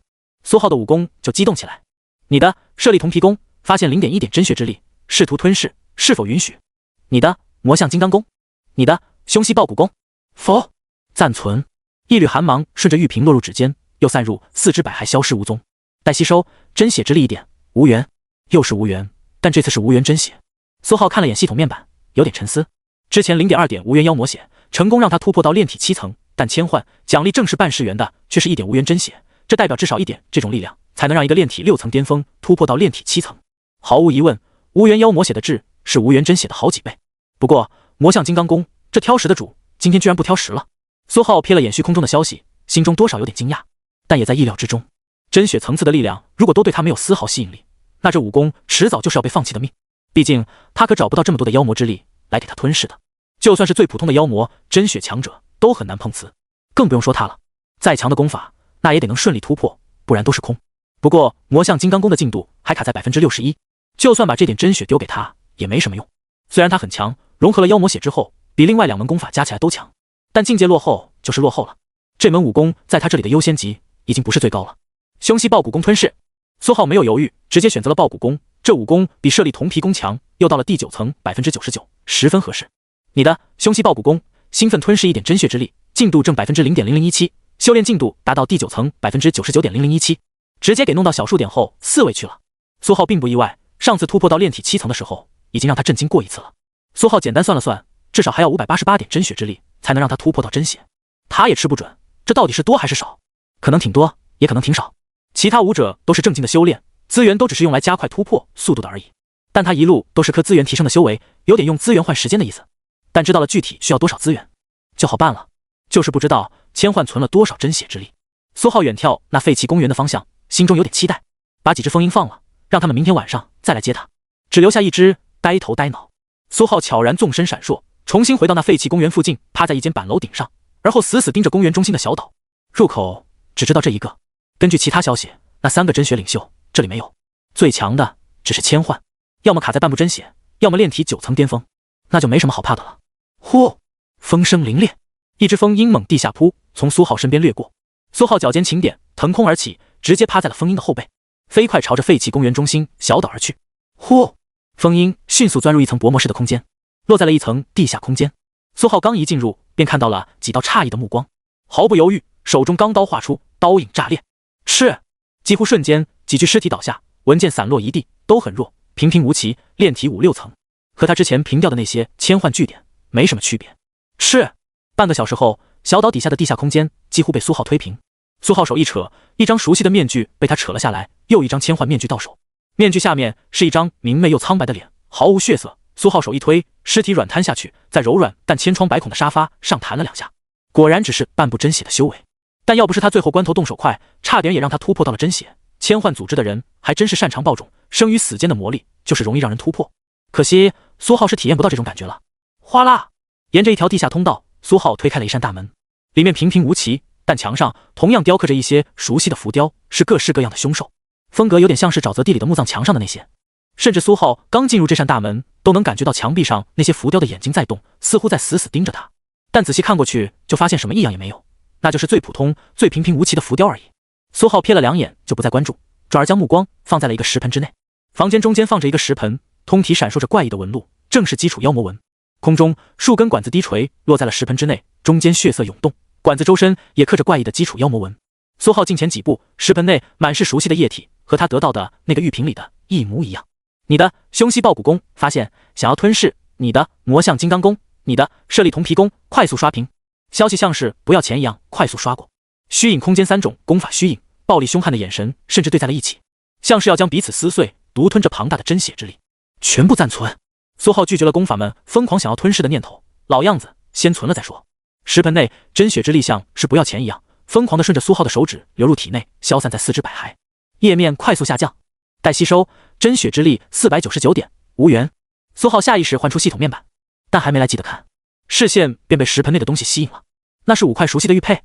苏浩的武功就激动起来。你的舍利铜皮功发现0.1点真血之力，试图吞噬，是否允许？你的魔象金刚功，你的凶膝抱骨功，否，暂存。一缕寒芒顺着玉瓶落入指尖，又散入四肢百骸，消失无踪。待吸收，真血之力1点，无缘。又是无缘，但这次是无缘真血。苏浩看了眼系统面板，有点沉思。之前0.2点无缘妖魔血，成功让他突破到炼体7层，但千换奖励正是半世元的，却是1点无缘真血，这代表至少1点这种力量，才能让一个炼体6层巅峰突破到炼体7层。毫无疑问，无缘妖魔血的质是无缘真血的好几倍。不过魔象金刚功这挑食的主，今天居然不挑食了。苏浩瞥了眼虚空中的消息，心中多少有点惊讶，但也在意料之中。真血层次的力量如果都对他没有丝毫吸引力，那这武功迟早就是要被放弃的命。毕竟他可找不到这么多的妖魔之力来给他吞噬的，就算是最普通的妖魔，真血强者都很难碰瓷，更不用说他了。再强的功法，那也得能顺利突破，不然都是空。不过魔象金刚功的进度还卡在 61%， 就算把这点真血丢给他也没什么用。虽然他很强，融合了妖魔血之后比另外2门功法加起来都强，但境界落后就是落后了。这门武功在他这里的优先级已经不是最高了。凶膝抱骨功吞噬，苏浩没有犹豫，直接选择了抱骨功。这武功比舍利铜皮功强，又到了第9层 99%， 十分合适。你的凶膝抱骨功，兴奋吞噬1点真血之力，进度正 0.0017， 修炼进度达到第9层 99.0017， 直接给弄到小数点后4位去了。苏浩并不意外，上次突破到炼体7层的时候，已经让他震惊过一次了。苏浩简单算了算，至少还要588点真血之力，才能让他突破到真血。他也吃不准，这到底是多还是少？可能挺多，也可能挺少。其他武者都是正经的修炼，资源都只是用来加快突破速度的而已。但他一路都是靠资源提升的修为，有点用资源换时间的意思。但知道了具体需要多少资源，就好办了。就是不知道千换存了多少真血之力。苏浩远眺那废弃公园的方向，心中有点期待，把几只风鹰放了，让他们明天晚上再来接他，只留下一只呆头呆脑。苏浩悄然纵身闪烁，重新回到那废弃公园附近，趴在一间板楼顶上，而后死死盯着公园中心的小岛。入口只知道这一个，根据其他消息，那3个真血领袖这里没有，最强的只是千换，要么卡在半步真血，要么炼体9层巅峰，那就没什么好怕的了。呼，风声凛冽，一只风鹰猛地下扑，从苏浩身边掠过。苏浩脚尖轻点，腾空而起，直接趴在了风鹰的后背，飞快朝着废弃公园中心小岛而去。呼，风鹰迅速钻入一层薄膜式的空间，落在了一层地下空间。苏浩刚一进入，便看到了几道诧异的目光，毫不犹豫，手中钢刀画出，刀影炸裂，是几乎瞬间，几具尸体倒下，文件散落一地，都很弱，平平无奇，炼体5、6层，和他之前平掉的那些千换据点没什么区别。是半个小时后，小岛底下的地下空间几乎被苏浩推平。苏浩手一扯，一张熟悉的面具被他扯了下来，又一张千换面具到手，面具下面是一张明媚又苍白的脸，毫无血色。苏浩手一推，尸体软瘫下去，在柔软但千疮百孔的沙发上弹了2下，果然只是半步真血的修为。但要不是他最后关头动手快，差点也让他突破到了真血。千换组织的人还真是擅长爆种，生与死间的魔力就是容易让人突破。可惜苏浩是体验不到这种感觉了。哗啦，沿着一条地下通道，苏浩推开了一扇大门，里面平平无奇，但墙上同样雕刻着一些熟悉的浮雕，是各式各样的凶兽，风格有点像是沼泽地里的墓葬墙上的那些。甚至苏浩刚进入这扇大门，都能感觉到墙壁上那些浮雕的眼睛在动，似乎在死死盯着他。但仔细看过去，就发现什么异样也没有，那就是最普通、最平平无奇的浮雕而已。苏浩瞥了2眼，就不再关注，转而将目光放在了一个石盆之内。房间中间放着一个石盆，通体闪烁着怪异的纹路，正是基础妖魔纹。空中数根管子低垂，落在了石盆之内，中间血色涌动，管子周身也刻着怪异的基础妖魔纹。苏浩近前几步，石盆内满是熟悉的液体，和他得到的那个玉瓶里的一模一样。你的凶膝抱骨功发现，想要吞噬你的魔象金刚功，你的舍利铜皮功快速刷屏。消息像是不要钱一样快速刷过。虚影空间3种功法虚影，暴力凶悍的眼神甚至对在了一起，像是要将彼此撕碎，独吞着庞大的真血之力。全部暂存。苏浩拒绝了功法们疯狂想要吞噬的念头，老样子，先存了再说。石盆内真血之力像是不要钱一样，疯狂地顺着苏浩的手指流入体内，消散在四肢百骸。页面快速下降，待吸收，真血之力499点，无缘。苏浩下意识换出系统面板，但还没来记得看，视线便被石盆内的东西吸引了。那是5块熟悉的玉佩，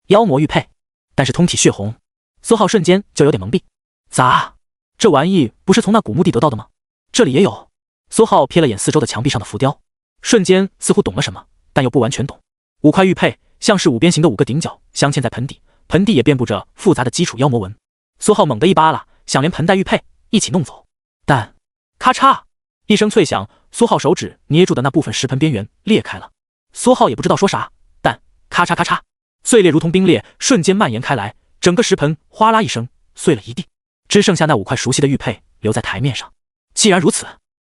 妖魔玉佩，但是通体血红。苏浩瞬间就有点懵逼，咋？这玩意不是从那古墓地得到的吗？这里也有。苏浩瞥了眼四周的墙壁上的浮雕，瞬间似乎懂了什么，但又不完全懂。5块玉佩像是5边形的5个顶角，镶嵌在盆底，盆地也遍布着复杂的基础妖魔纹。苏浩猛地一扒拉，想连盆带玉佩一起弄走，但咔嚓一声脆响，苏浩手指捏住的那部分石盆边缘裂开了。苏浩也不知道说啥，但咔嚓咔嚓，碎裂如同冰裂，瞬间蔓延开来，整个石盆哗啦一声碎了一地，只剩下那5块熟悉的玉佩留在台面上。既然如此，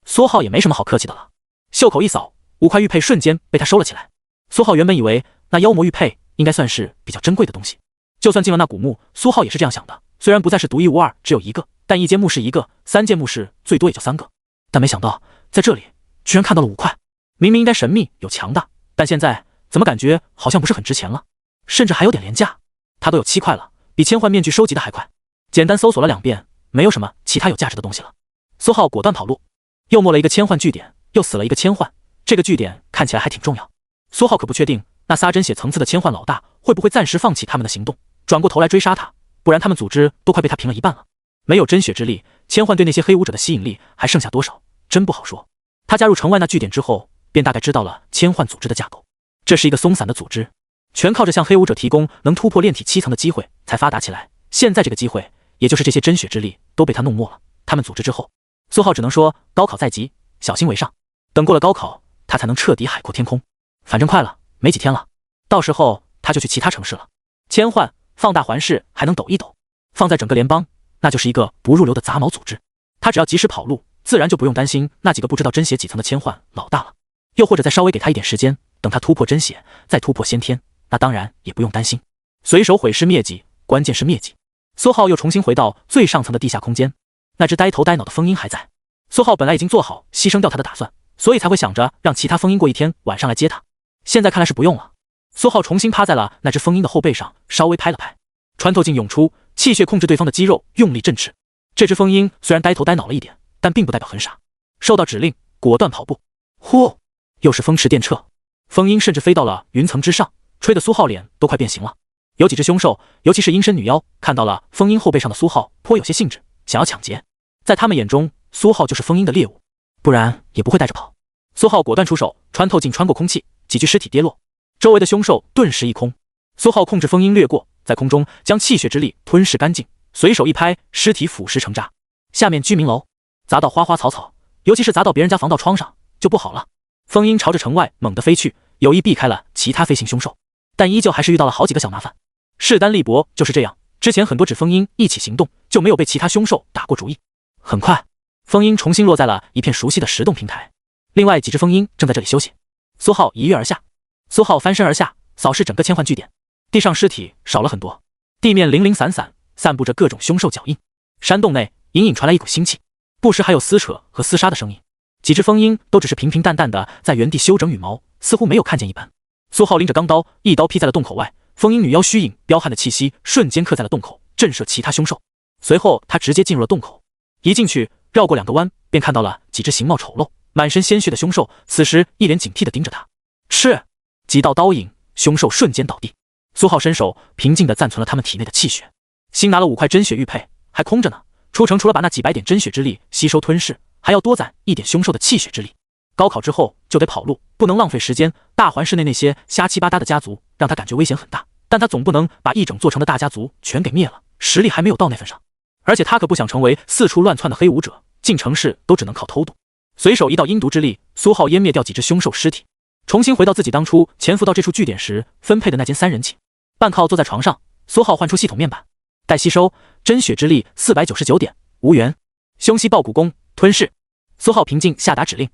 苏浩也没什么好客气的了，袖口一扫，5块玉佩瞬间被他收了起来。苏浩原本以为那妖魔玉佩应该算是比较珍贵的东西，就算进了那古墓，苏浩也是这样想的。虽然不再是独一无二，只有一个，但一间墓室一个，3间墓室最多也就3个。但没想到在这里居然看到了5块，明明应该神秘有强大，但现在怎么感觉好像不是很值钱了，甚至还有点廉价。他都有7块了，比千幻面具收集的还快。简单搜索了2遍，没有什么其他有价值的东西了。苏浩果断跑路，又摸了一个千幻据点，又死了一个千幻，这个据点看起来还挺重要。苏浩可不确定那仨真血层次的千幻老大会不会暂时放弃他们的行动，转过头来追杀他，不然他们组织都快被他平了一半了。没有真血之力，千幻对那些黑武者的吸引力还剩下多少，真不好说。他加入城外那据点之后，便大概知道了千幻组织的架构。这是一个松散的组织，全靠着向黑武者提供能突破炼体7层的机会才发达起来。现在这个机会，也就是这些真血之力都被他弄没了。他们组织之后，苏浩只能说高考在即，小心为上。等过了高考，他才能彻底海阔天空。反正快了，没几天了，到时候他就去其他城市了。千幻放大环视还能抖一抖，放在整个联邦，那就是一个不入流的杂毛组织。他只要及时跑路，自然就不用担心那几个不知道真血几层的千幻老大了。又或者再稍微给他一点时间，等他突破真血，再突破先天，那当然也不用担心。随手毁尸灭迹，关键是灭迹。苏浩又重新回到最上层的地下空间，那只呆头呆脑的风鹰还在。苏浩本来已经做好牺牲掉他的打算，所以才会想着让其他风鹰过一天晚上来接他。现在看来是不用了。苏浩重新趴在了那只风鹰的后背上，稍微拍了拍，穿透镜涌出，气血控制对方的肌肉，用力振翅。这只风鹰虽然呆头呆脑了一点，但并不代表很傻，受到指令果断跑步。呼，又是风驰电掣，风鹰甚至飞到了云层之上，吹得苏浩脸都快变形了。有几只凶兽，尤其是阴身女妖，看到了风鹰后背上的苏浩，颇有些兴致，想要抢劫。在他们眼中，苏浩就是风鹰的猎物，不然也不会带着跑。苏浩果断出手，穿透镜穿过空气，几具尸体跌落，周围的凶兽顿时一空。苏浩控制风鹰掠过，在空中将气血之力吞噬干净，随手一拍，尸体腐蚀成渣。下面居民楼砸到花花草草，尤其是砸到别人家防盗窗上就不好了。风鹰朝着城外猛地飞去，有意避开了其他飞行凶兽，但依旧还是遇到了好几个小麻烦。势单力薄就是这样，之前很多只风鹰一起行动，就没有被其他凶兽打过主意。很快，风鹰重新落在了一片熟悉的石洞平台，另外几只风鹰正在这里休息。苏浩一跃而下，苏浩翻身而下，扫视整个千幻据点，地上尸体少了很多，地面零零散散散布着各种凶兽脚印。山洞内隐隐传来一股腥气，不时还有撕扯和厮杀的声音。几只风鹰都只是平平淡淡的在原地休整羽毛，似乎没有看见一般。苏浩拎着钢刀，一刀劈在了洞口外，风鹰女妖虚影彪悍的气息瞬间刻在了洞口，震慑其他凶兽。随后他直接进入了洞口，一进去绕过2个弯，便看到了几只形貌丑陋、满身鲜血的凶兽，此时一脸警惕地盯着他。吃！几道刀影，凶兽瞬间倒地。苏浩伸手平静地暂存了他们体内的气血，新拿了5块真血玉佩，还空着呢。出城除了把那几百点真血之力吸收吞噬，还要多攒一点凶兽的气血之力。高考之后就得跑路，不能浪费时间。大环市内那些瞎七八搭的家族让他感觉危险很大，但他总不能把一整座城的大家族全给灭了，实力还没有到那份上。而且他可不想成为四处乱窜的黑武者，进城市都只能靠偷渡。随手一道阴毒之力，苏浩湮灭掉几只凶兽尸体，重新回到自己当初潜伏到这处据点时分配的那间3人寝。半靠坐在床上，苏浩换出系统面板，待吸收真血之力499点，无缘。凶息爆骨功吞噬。苏浩平静下达指令。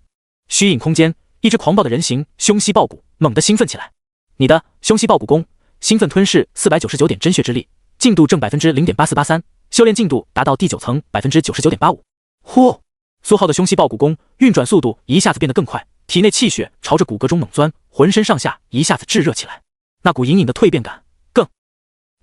虚影空间，一只狂暴的人形凶息爆骨猛地兴奋起来。你的凶息爆骨功，兴奋吞噬499点真血之力，进度正 0.8483%， 修炼进度达到第9层 99.85%。呼！苏浩的凶息爆骨功运转速度一下子变得更快，体内气血朝着骨骼中猛钻，浑身上下一下子炙热起来，那股隐隐的蜕变感更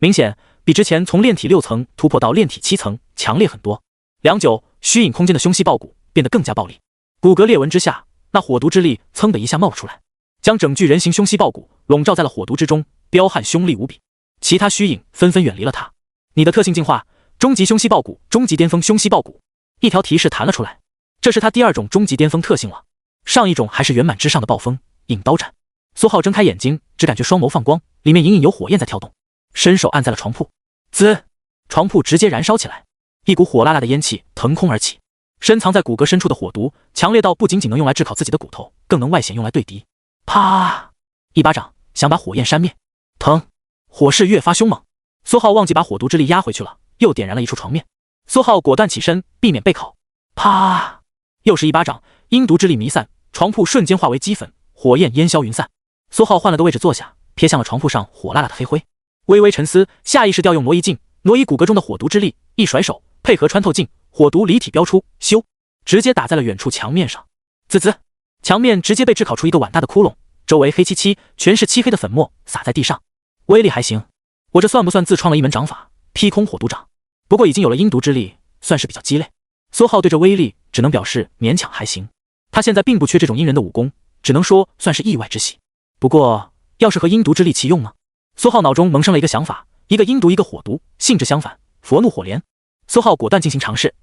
明显，比之前从炼体6层突破到炼体7层强烈很多。良久，虚影空间的凶息爆骨变得更加暴力，骨骼裂纹之下，那火毒之力噌的一下冒了出来，将整具人形凶息爆骨笼罩在了火毒之中，彪悍凶厉无比。其他虚影纷纷远离了他。你的特性进化，终极凶息爆骨，终极巅峰凶息爆骨。一条提示弹了出来，这是他第2种终极巅峰特性了，上一种还是圆满之上的暴风引刀斩。苏浩睁开眼睛，只感觉双眸放光，里面隐隐有火焰在跳动。伸手按在了床铺，滋，床铺直接燃烧起来，一股火辣辣的烟气腾空而起。深藏在骨骼深处的火毒，强烈到不仅仅能用来炙烤自己的骨头，更能外显用来对敌。啪！一巴掌想把火焰扇灭，疼！火势越发凶猛，苏浩忘记把火毒之力压回去了，又点燃了一处床面。苏浩果断起身，避免被烤。啪！又是一巴掌，阴毒之力弥散，床铺瞬间化为齑粉，火焰烟消云散。苏浩换了个位置坐下，瞥向了床铺上火辣辣的黑灰，微微沉思，下意识调用挪移镜，挪移骨骼中的火毒之力，一甩手，配合穿透镜，火毒离体飙出，咻，直接打在了远处墙面上。滋滋，墙面直接被炙烤出一个碗大的窟窿，周围黑漆漆，全是漆黑的粉末洒在地上。威力还行，我这算不算自创了一门掌法，劈空火毒掌？不过已经有了阴毒之力，算是比较鸡肋。苏浩对这威力只能表示勉强还行，他现在并不缺这种阴人的武功，只能说算是意外之喜。不过要是和阴毒之力齐用呢？苏浩脑中萌生了一个想法，一个阴毒一个火毒，性质相反，佛怒火莲。苏浩果断进行尝试，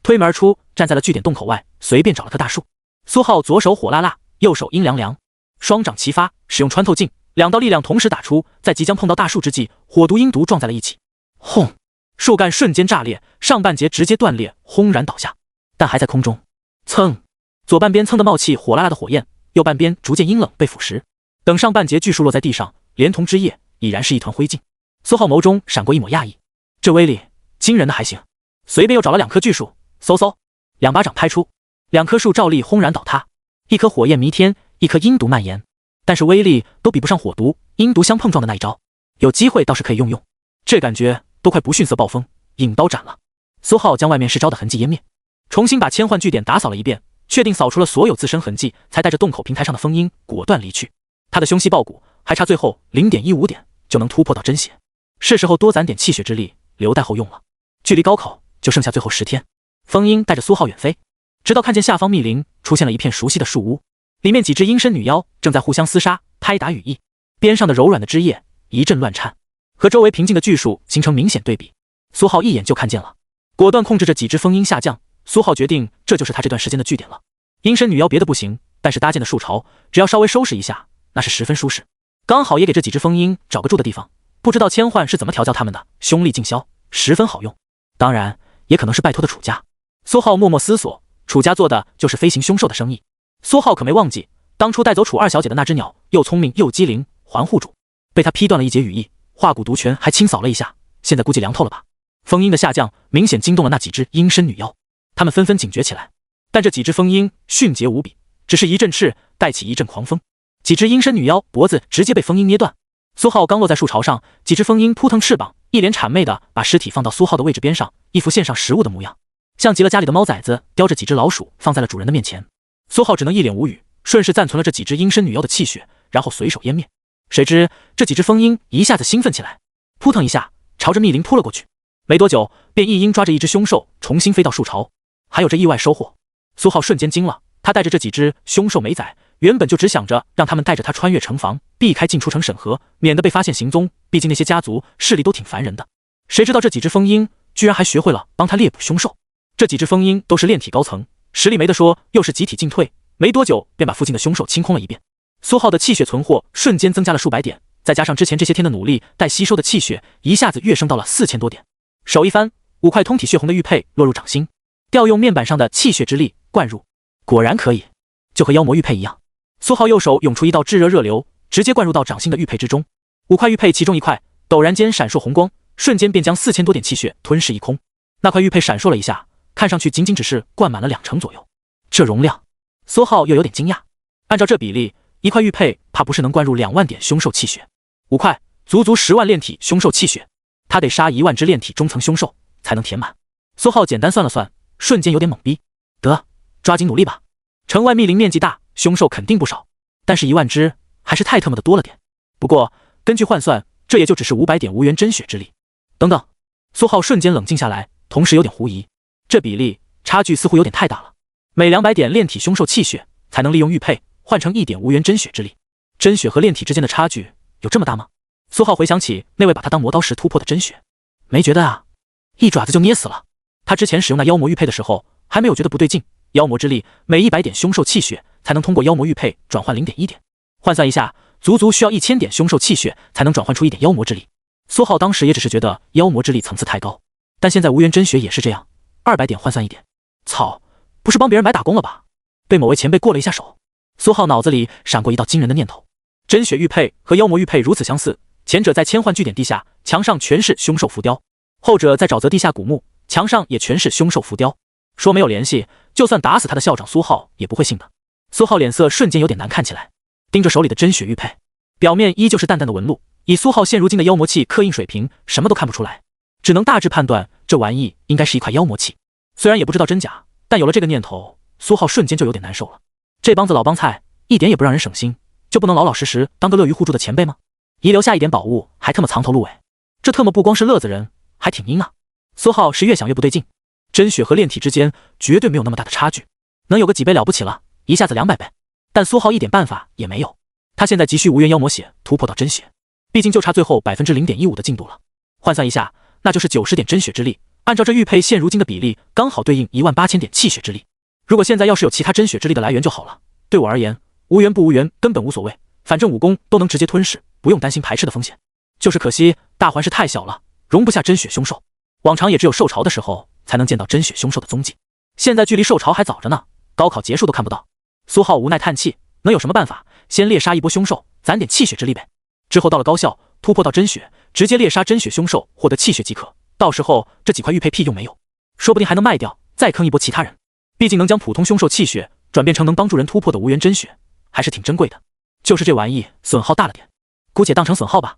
推门而出，站在了据点洞口外，随便找了棵大树。苏浩左手火辣辣，右手阴凉凉，双掌齐发，使用穿透镜，两道力量同时打出，在即将碰到大树之际，火毒阴毒撞在了一起，轰！树干瞬间炸裂，上半截直接断裂，轰然倒下，但还在空中。蹭，左半边蹭的冒气火辣辣的火焰，右半边逐渐阴冷被腐蚀。等上半截巨树落在地上，连同枝叶已然是一团灰烬。苏浩眸中闪过一抹讶异，这威力惊人的还行。随便又找了2棵巨树，嗖嗖，2巴掌拍出，2棵树照例轰然倒塌，一颗火焰弥天，一颗阴毒蔓延，但是威力都比不上火毒阴毒相碰撞的那一招，有机会倒是可以用，这感觉都快不逊色暴风，引刀斩了。苏浩将外面施招的痕迹湮灭，重新把千幻据点打扫了一遍，确定扫除了所有自身痕迹，才带着洞口平台上的风鹰果断离去。他的凶膝爆骨还差最后 0.15 点就能突破到真血，是时候多攒点气血之力，留待后用了。距离高考就剩下最后10天，风鹰带着苏浩远飞，直到看见下方密林出现了一片熟悉的树屋，里面几只阴身女妖正在互相厮杀，拍打羽翼，边上的柔软的枝叶一阵乱颤，和周围平静的巨树形成明显对比。苏浩一眼就看见了，果断控制着几只风鹰下降。苏浩决定这就是他这段时间的据点了。阴身女妖别的不行，但是搭建的树巢只要稍微收拾一下，那是十分舒适，刚好也给这几只风鹰找个住的地方。不知道千幻是怎么调教他们的，凶力尽消，十分好用。当然也可能是拜托的楚家。苏浩默默思索，楚家做的就是飞行凶兽的生意。苏浩可没忘记当初带走楚二小姐的那只鸟，又聪明又机灵，环护主被他劈断了一截羽翼，化骨毒拳还清扫了一下，现在估计凉透了吧。风鹰的下降明显惊动了那几只阴身女妖，他们纷纷警觉起来。但这几只风鹰迅捷无比，只是一阵翅带起一阵狂风，几只阴身女妖脖子直接被风鹰捏断。苏浩刚落在树巢上，几只风鹰扑腾翅膀，一脸谄媚的把尸体放到苏浩的位置边上，一副献上食物的模样，像极了家里的猫崽子叼着几只老鼠放在了主人的面前。苏浩只能一脸无语，顺势暂存了这几只阴身女妖的气血，然后随手湮灭。谁知这几只风鹰一下子兴奋起来，扑腾一下朝着密林扑了过去，没多久便一鹰抓着一只凶兽重新飞到树巢。还有这意外收获，苏浩瞬间惊了。他带着这几只凶兽没宰，原本就只想着让他们带着他穿越城防，避开进出城审核，免得被发现行踪，毕竟那些家族势力都挺烦人的。谁知道这几只风鹰居然还学会了帮他猎捕凶兽。这几只风鹰都是炼体高层，实力没得说，又是集体进退，没多久便把附近的凶兽清空了一遍。苏浩的气血存货瞬间增加了数百点，再加上之前这些天的努力，待吸收的气血一下子跃升到了4000多点。手一翻，5块通体血红的玉佩落入掌心，调用面板上的气血之力灌入，果然可以，就和妖魔玉佩一样。苏浩右手涌出一道炙热热流，直接灌入到掌心的玉佩之中。5块玉佩其中1块陡然间闪烁红光，瞬间便将4000多点气血吞噬一空。那块玉佩闪烁了一下，看上去仅仅只是灌满了20%左右，这容量，苏浩又有点惊讶。按照这比例，1块玉佩怕不是能灌入2万点凶兽气血，5块足足10万炼体凶兽气血，他得杀1万只炼体中层凶兽才能填满。苏浩简单算了算，瞬间有点懵逼，得抓紧努力吧。城外密林面积大，凶兽肯定不少，但是1万只还是太特么的多了点。不过根据换算，这也就只是500点无源真血之力。等等，苏浩瞬间冷静下来，同时有点狐疑，这比例差距似乎有点太大了。每200点炼体凶兽气血才能利用玉佩换成1点无源真血之力，真血和炼体之间的差距有这么大吗？苏浩回想起那位把他当磨刀石突破的真血，没觉得啊，一爪子就捏死了。他之前使用那妖魔玉佩的时候还没有觉得不对劲，妖魔之力每100点凶兽气血才能通过妖魔玉佩转换 0.1 点，换算一下，足足需要1000点凶兽气血才能转换出1点妖魔之力。苏浩当时也只是觉得妖魔之力层次太高，但现在无缘真血也是这样，200点换算1点。操，不是帮别人白打工了吧？被某位前辈过了一下手。苏浩脑子里闪过一道惊人的念头，真血玉佩和妖魔玉佩如此相似，前者在千幻据点地下，墙上全是凶兽浮雕；后者在沼泽地下古墓，墙上也全是凶兽浮雕。说没有联系，就算打死他的校长苏浩也不会信的。苏浩脸色瞬间有点难看起来，盯着手里的真血玉佩，表面依旧是淡淡的纹路，以苏浩现如今的妖魔器刻印水平，什么都看不出来，只能大致判断这玩意应该是一块妖魔器。虽然也不知道真假，但有了这个念头，苏浩瞬间就有点难受了。这帮子老帮菜一点也不让人省心，就不能老老实实当个乐于互助的前辈吗？遗留下一点宝物，还他妈藏头露尾，这特么不光是乐子人，还挺阴啊！苏浩是越想越不对劲，真血和炼体之间绝对没有那么大的差距，能有个几倍了不起了，一下子200倍。但苏浩一点办法也没有，他现在急需无缘妖魔血突破到真血，毕竟就差最后 0.15% 的进度了。换算一下，那就是90点真血之力，按照这玉佩现如今的比例，刚好对应18000点气血之力。如果现在要是有其他真血之力的来源就好了，对我而言，无缘不无缘根本无所谓，反正武功都能直接吞噬，不用担心排斥的风险。就是可惜大环室太小了，容不下真血凶兽，往常也只有受潮的时候才能见到真血凶兽的踪迹，现在距离受潮还早着呢，高考结束都看不到。苏浩无奈叹气，能有什么办法？先猎杀一波凶兽，攒点气血之力呗。之后到了高校，突破到真血，直接猎杀真血凶兽，获得气血即可。到时候这几块玉佩屁用没有，说不定还能卖掉，再坑一波其他人。毕竟能将普通凶兽气血转变成能帮助人突破的无缘真血，还是挺珍贵的。就是这玩意损耗大了点，姑且当成损耗吧。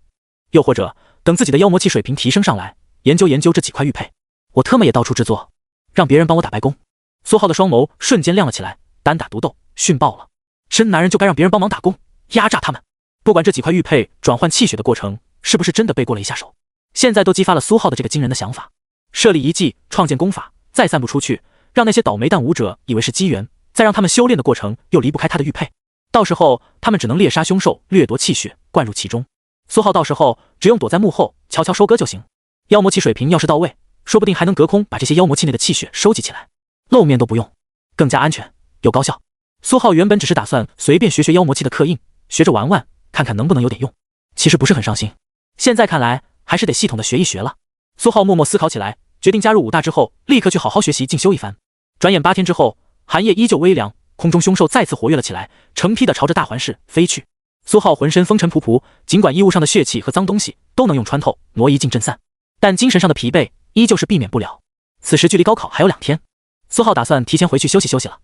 又或者等自己的妖魔气水平提升上来，研究研究这几块玉佩，我特么也到处制作，让别人帮我打白工。苏浩的双眸瞬间亮了起来，单打独斗逊爆了，真男人就该让别人帮忙打工，压榨他们。不管这几块玉佩转换气血的过程是不是真的背过了一下手，现在都激发了苏浩的这个惊人的想法。设立遗迹，创建功法，再散布出去，让那些倒霉蛋武者以为是机缘，再让他们修炼的过程又离不开他的玉佩，到时候他们只能猎杀凶兽，掠夺气血，灌入其中。苏浩到时候只用躲在幕后悄悄收割就行。妖魔气水平要是到位，说不定还能隔空把这些妖魔气内的气血收集起来，露面都不用，更加安全又高效。苏浩原本只是打算随便学学妖魔气的刻印，学着玩玩，看看能不能有点用，其实不是很上心。现在看来还是得系统的学一学了。苏浩默默思考起来，决定加入武大之后立刻去好好学习进修一番。转眼8天之后，寒夜依旧微凉，空中凶兽再次活跃了起来，成批的朝着大环室飞去。苏浩浑身风尘仆仆，尽管衣物上的血气和脏东西都能用穿透挪移进震散，但精神上的疲惫依旧是避免不了。此时距离高考还有2天，苏浩打算提前回去休息休息了。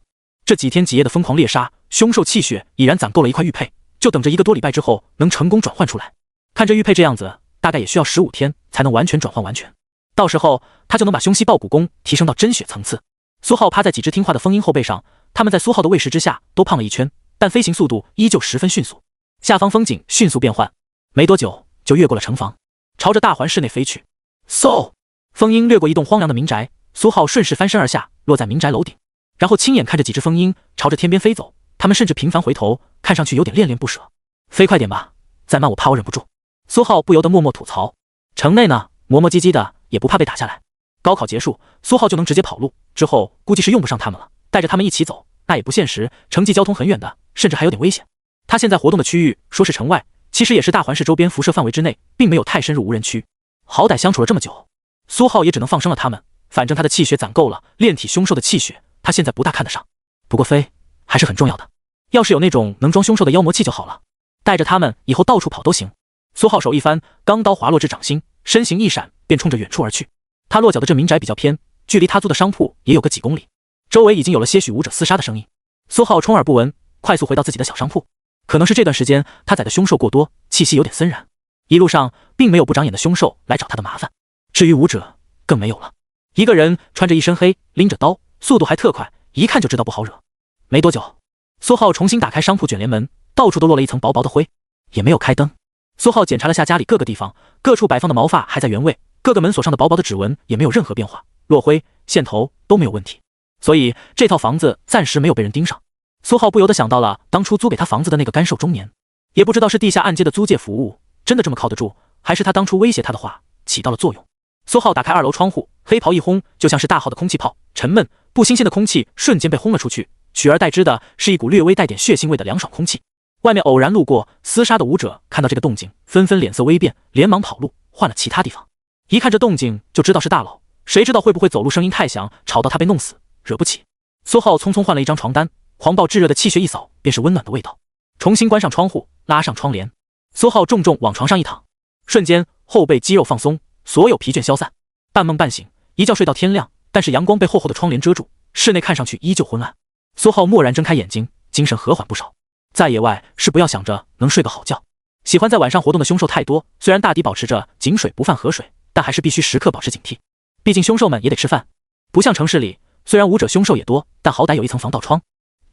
这几天几夜的疯狂猎杀，凶兽气血已然攒够了一块玉佩，就等着1个多礼拜之后能成功转换出来。看这玉佩这样子，大概也需要15天才能完全转换完全，到时候他就能把凶犀爆骨功提升到真血层次。苏浩趴在几只听话的风鹰后背上，他们在苏浩的喂食之下都胖了一圈，但飞行速度依旧十分迅速。下方风景迅速变换，没多久就越过了城防，朝着大环室内飞去。嗖，风鹰掠过一栋荒凉的民宅，苏浩顺势翻身而下，落在民宅楼顶，然后亲眼看着几只风鹰朝着天边飞走，他们甚至频繁回头，看上去有点恋恋不舍。飞快点吧，再慢我怕我忍不住。苏浩不由得默默吐槽。城内呢，磨磨唧唧的，也不怕被打下来。高考结束，苏浩就能直接跑路，之后估计是用不上他们了，带着他们一起走，那也不现实，城际交通很远的，甚至还有点危险。他现在活动的区域说是城外，其实也是大环市周边辐射范围之内，并没有太深入无人区。好歹相处了这么久，苏浩也只能放生了他们，反正他的气血攒够了，炼体凶兽的气血他现在不大看得上。不过飞还是很重要的，要是有那种能装凶兽的妖魔器就好了，带着他们以后到处跑都行。苏浩手一翻，钢刀滑落至掌心，身形一闪便冲着远处而去。他落脚的这民宅比较偏，距离他租的商铺也有个几公里，周围已经有了些许武者厮杀的声音。苏浩充耳不闻，快速回到自己的小商铺。可能是这段时间他宰的凶兽过多，气息有点森然，一路上并没有不长眼的凶兽来找他的麻烦。至于武者更没有了，一个人穿着一身黑，拎着刀，速度还特快，一看就知道不好惹。没多久，苏浩重新打开商铺卷帘门，到处都落了一层薄薄的灰，也没有开灯。苏浩检查了下家里各个地方，各处摆放的毛发还在原位，各个门锁上的薄薄的指纹也没有任何变化，落灰线头都没有问题，所以这套房子暂时没有被人盯上。苏浩不由得想到了当初租给他房子的那个干瘦中年，也不知道是地下暗街的租借服务真的这么靠得住，还是他当初威胁他的话起到了作用。苏浩打开2楼窗户，黑袍一轰，就像是大号的空气炮，沉闷不新鲜的空气瞬间被轰了出去，取而代之的是一股略微带点血腥味的凉爽空气。外面偶然路过厮杀的武者看到这个动静，纷纷脸色微变，连忙跑路，换了其他地方。一看这动静就知道是大佬，谁知道会不会走路声音太响，吵到他被弄死，惹不起。苏浩匆匆换了一张床单，黄暴炙热的气血一扫，便是温暖的味道。重新关上窗户，拉上窗帘，苏浩重重往床上一躺，瞬间后背肌肉放松，所有疲倦消散，半梦半醒，一觉睡到天亮。但是阳光被厚厚的窗帘遮住，室内看上去依旧昏暗。苏浩蓦然睁开眼睛，精神和缓不少。在野外是不要想着能睡个好觉。喜欢在晚上活动的凶兽太多，虽然大抵保持着井水不犯河水，但还是必须时刻保持警惕。毕竟凶兽们也得吃饭，不像城市里，虽然武者凶兽也多，但好歹有一层防盗窗，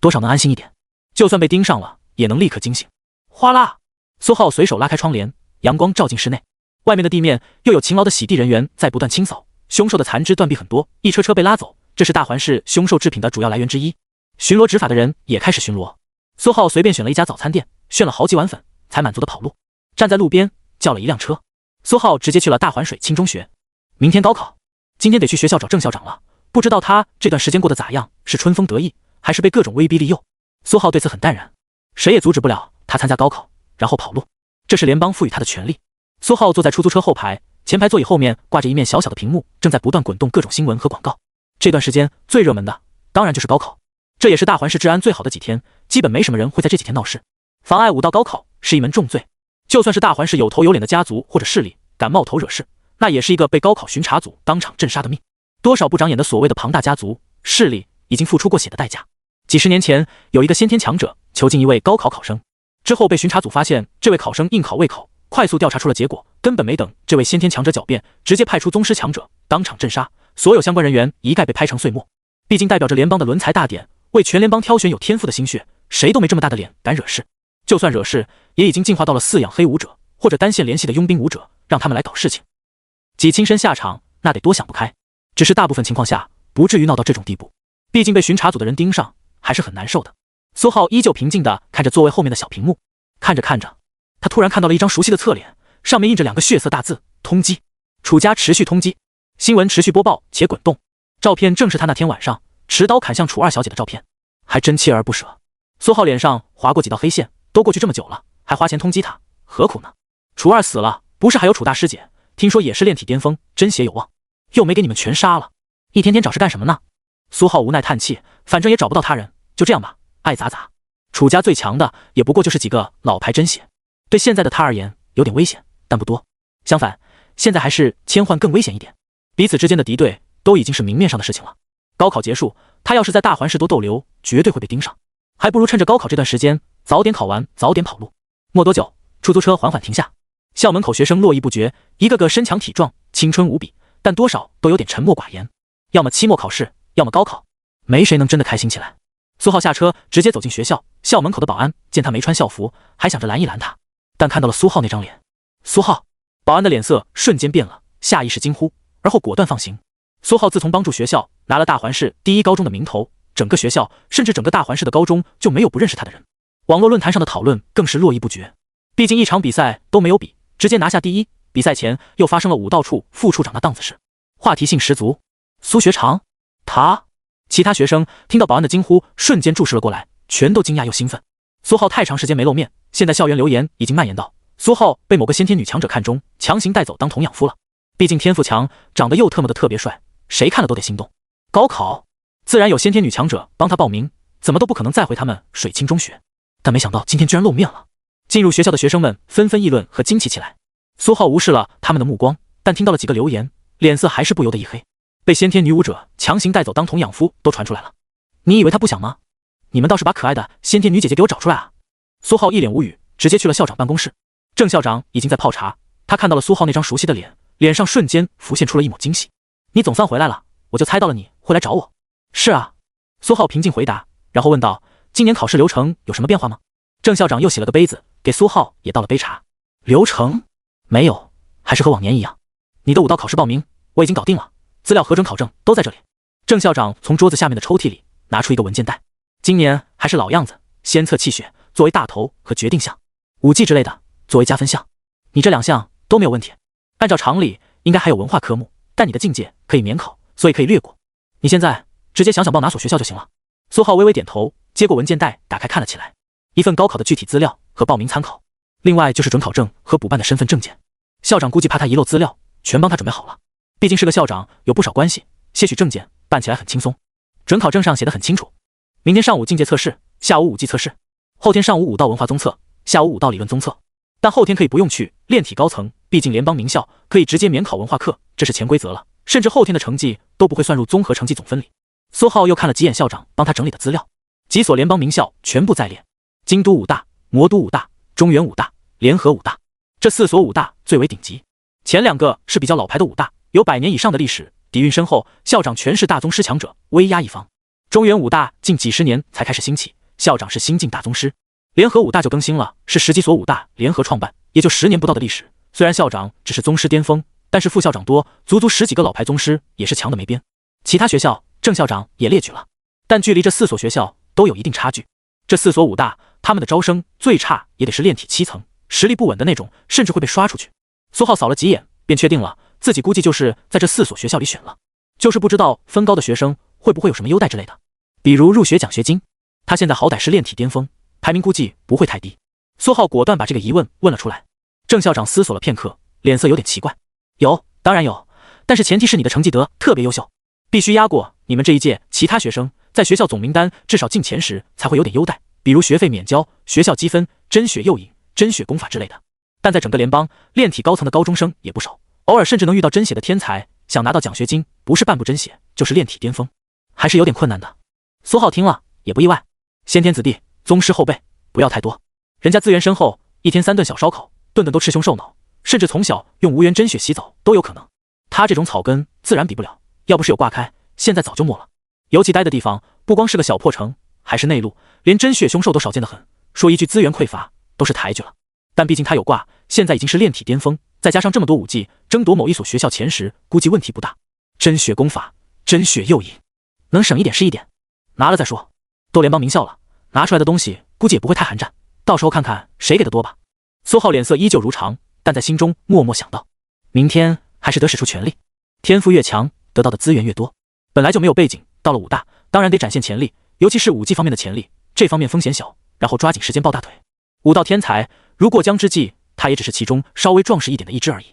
多少能安心一点。就算被盯上了，也能立刻惊醒。哗啦，苏浩随手拉开窗帘，阳光照进室内。外面的地面又有勤劳的洗地人员在不断清扫，凶兽的残肢断臂很多，一车车被拉走，这是大环市凶兽制品的主要来源之一。巡逻执法的人也开始巡逻。苏浩随便选了一家早餐店，炫了好几碗粉，才满足的跑路。站在路边叫了一辆车，苏浩直接去了大环水清中学。明天高考，今天得去学校找郑校长了，不知道他这段时间过得咋样，是春风得意，还是被各种威逼利诱。苏浩对此很淡然，谁也阻止不了他参加高考，然后跑路，这是联邦赋予他的权利。苏浩坐在出租车后排，前排座椅后面挂着一面小小的屏幕，正在不断滚动各种新闻和广告。这段时间最热门的当然就是高考，这也是大环市治安最好的几天，基本没什么人会在这几天闹事。妨碍武道高考是一门重罪，就算是大环市有头有脸的家族或者势力敢冒头惹事，那也是一个被高考巡查组当场镇杀的命。多少不长眼的所谓的庞大家族势力已经付出过血的代价。几十年前有一个先天强者囚禁一位高考考生，之后被巡查组发现这位考生应考未考，快速调查出了结果，根本没等这位先天强者狡辩，直接派出宗师强者当场镇杀，所有相关人员一概被拍成碎末。毕竟代表着联邦的轮才大典，为全联邦挑选有天赋的新血，谁都没这么大的脸敢惹事。就算惹事，也已经进化到了饲养黑武者或者单线联系的佣兵武者，让他们来搞事情。挤亲身下场，那得多想不开。只是大部分情况下不至于闹到这种地步，毕竟被巡查组的人盯上还是很难受的。苏浩依旧平静地看着座位后面的小屏幕，看着看着，他突然看到了一张熟悉的侧脸，上面印着2个血色大字：通缉。楚家持续通缉，新闻持续播报且滚动。照片正是他那天晚上持刀砍向楚二小姐的照片，还真锲而不舍。苏浩脸上划过几道黑线，都过去这么久了，还花钱通缉他，何苦呢？楚二死了，不是还有楚大师姐，听说也是炼体巅峰，真邪有望，又没给你们全杀了，一天天找事干什么呢？苏浩无奈叹气，反正也找不到他人，就这样吧，爱咋咋。楚家最强的也不过就是几个老牌真血，对现在的他而言有点危险，但不多。相反，现在还是千换更危险一点，彼此之间的敌对都已经是明面上的事情了。高考结束，他要是在大环市多逗留，绝对会被盯上，还不如趁着高考这段时间早点考完，早点跑路。没多久，出租车缓缓停下，校门口学生络绎不绝，一个个身强体壮，青春无比，但多少都有点沉默寡言。要么期末考试，要么高考，没谁能真的开心起来。苏浩下车直接走进学校，校门口的保安见他没穿校服，还想着拦一拦他，但看到了苏浩那张脸。苏浩，保安的脸色瞬间变了，下意识惊呼，而后果断放行。苏浩自从帮助学校拿了大环市第一高中的名头，整个学校甚至整个大环市的高中就没有不认识他的人。网络论坛上的讨论更是络绎不绝，毕竟一场比赛都没有比，直接拿下第一。比赛前又发生了武道处副处长的档子事，话题性十足。苏学长，他……其他学生听到保安的惊呼，瞬间注视了过来，全都惊讶又兴奋。苏浩太长时间没露面，现在校园流言已经蔓延到苏浩被某个先天女强者看中，强行带走当童养夫了。毕竟天赋强，长得又特么的特别帅，谁看了都得心动。高考自然有先天女强者帮他报名，怎么都不可能再回他们水清中学。但没想到今天居然露面了，进入学校的学生们纷纷议论和惊奇起来。苏浩无视了他们的目光，但听到了几个留言，脸色还是不由得一黑。被先天女武者强行带走当童养夫都传出来了，你以为他不想吗？你们倒是把可爱的先天女姐姐给我找出来啊！苏浩一脸无语，直接去了校长办公室。郑校长已经在泡茶，他看到了苏浩那张熟悉的脸，脸上瞬间浮现出了一抹惊喜。你总算回来了，我就猜到了你会来找我。是啊，苏浩平静回答，然后问道，今年考试流程有什么变化吗？郑校长又洗了个杯子，给苏浩也倒了杯茶。流程没有，还是和往年一样。你的武道考试报名我已经搞定了，资料核准考证都在这里。郑校长从桌子下面的抽屉里拿出一个文件袋，今年还是老样子，先测气血作为大头和决定项，武技之类的作为加分项。你这2项都没有问题，按照常理应该还有文化科目，但你的境界可以免考，所以可以略过。你现在直接想想报哪所学校就行了。苏浩微微点头，接过文件袋打开看了起来，一份高考的具体资料和报名参考，另外就是准考证和补办的身份证件。校长估计怕他遗漏资料，全帮他准备好了。毕竟是个校长，有不少关系，些许证件办起来很轻松。准考证上写得很清楚，明天上午进阶测试，下午5技测试，后天上午5道文化综测，下午5道理论综测。但后天可以不用去炼体高层，毕竟联邦名校可以直接免考文化课，这是潜规则了。甚至后天的成绩都不会算入综合成绩总分里。苏浩又看了几眼校长帮他整理的资料，几所联邦名校全部在列，京都5大、魔都5大、中原5大、联合5大，这4所5大最为顶级。前2个是比较老牌的5大，有100年以上的历史，底蕴深厚，校长全是大宗师强者，威压一方。中原5大近几十年才开始兴起，校长是新晋大宗师。联合5大就更新了，是10几所5大联合创办，也就10年不到的历史。虽然校长只是宗师巅峰，但是副校长多，足足10几个老牌宗师，也是强的没边。其他学校郑校长也列举了，但距离这4所学校都有一定差距。这4所5大，他们的招生最差也得是炼体7层，实力不稳的那种，甚至会被刷出去。苏浩扫了几眼，便确定了自己估计就是在这4所学校里选了，就是不知道分高的学生会不会有什么优待之类的，比如入学奖学金。他现在好歹是炼体巅峰，排名估计不会太低。苏浩果断把这个疑问问了出来。郑校长思索了片刻，脸色有点奇怪。有，当然有，但是前提是你的成绩得特别优秀，必须压过你们这一届其他学生，在学校总名单至少进前10才会有点优待，比如学费免交、学校积分、真血诱引、真血功法之类的。但在整个联邦，炼体高层的高中生也不少，偶尔甚至能遇到真血的天才，想拿到奖学金，不是半步真血，就是炼体巅峰，还是有点困难的。苏浩听了也不意外，先天子弟，宗师后辈，不要太多。人家资源深厚，一天3顿小烧烤，顿顿都吃胸瘦脑，甚至从小用无源真血洗澡都有可能。他这种草根自然比不了，要不是有挂开，现在早就没了。尤其待的地方不光是个小破城，还是内陆，连真血凶兽都少见得很，说一句资源匮乏都是抬举了。但毕竟他有挂，现在已经是炼体巅峰，再加上这么多武技，争夺某一所学校前10，估计问题不大。真血功法，真血诱引，能省一点是一点，拿了再说。都联邦名校了，拿出来的东西估计也不会太寒碜，到时候看看谁给的多吧。苏浩脸色依旧如常，但在心中默默想到，明天还是得使出全力。天赋越强，得到的资源越多。本来就没有背景，到了5大，当然得展现潜力，尤其是武技方面的潜力，这方面风险小，然后抓紧时间抱大腿。5道天才，如过江之鲫，他也只是其中稍微壮实一点的一只而已。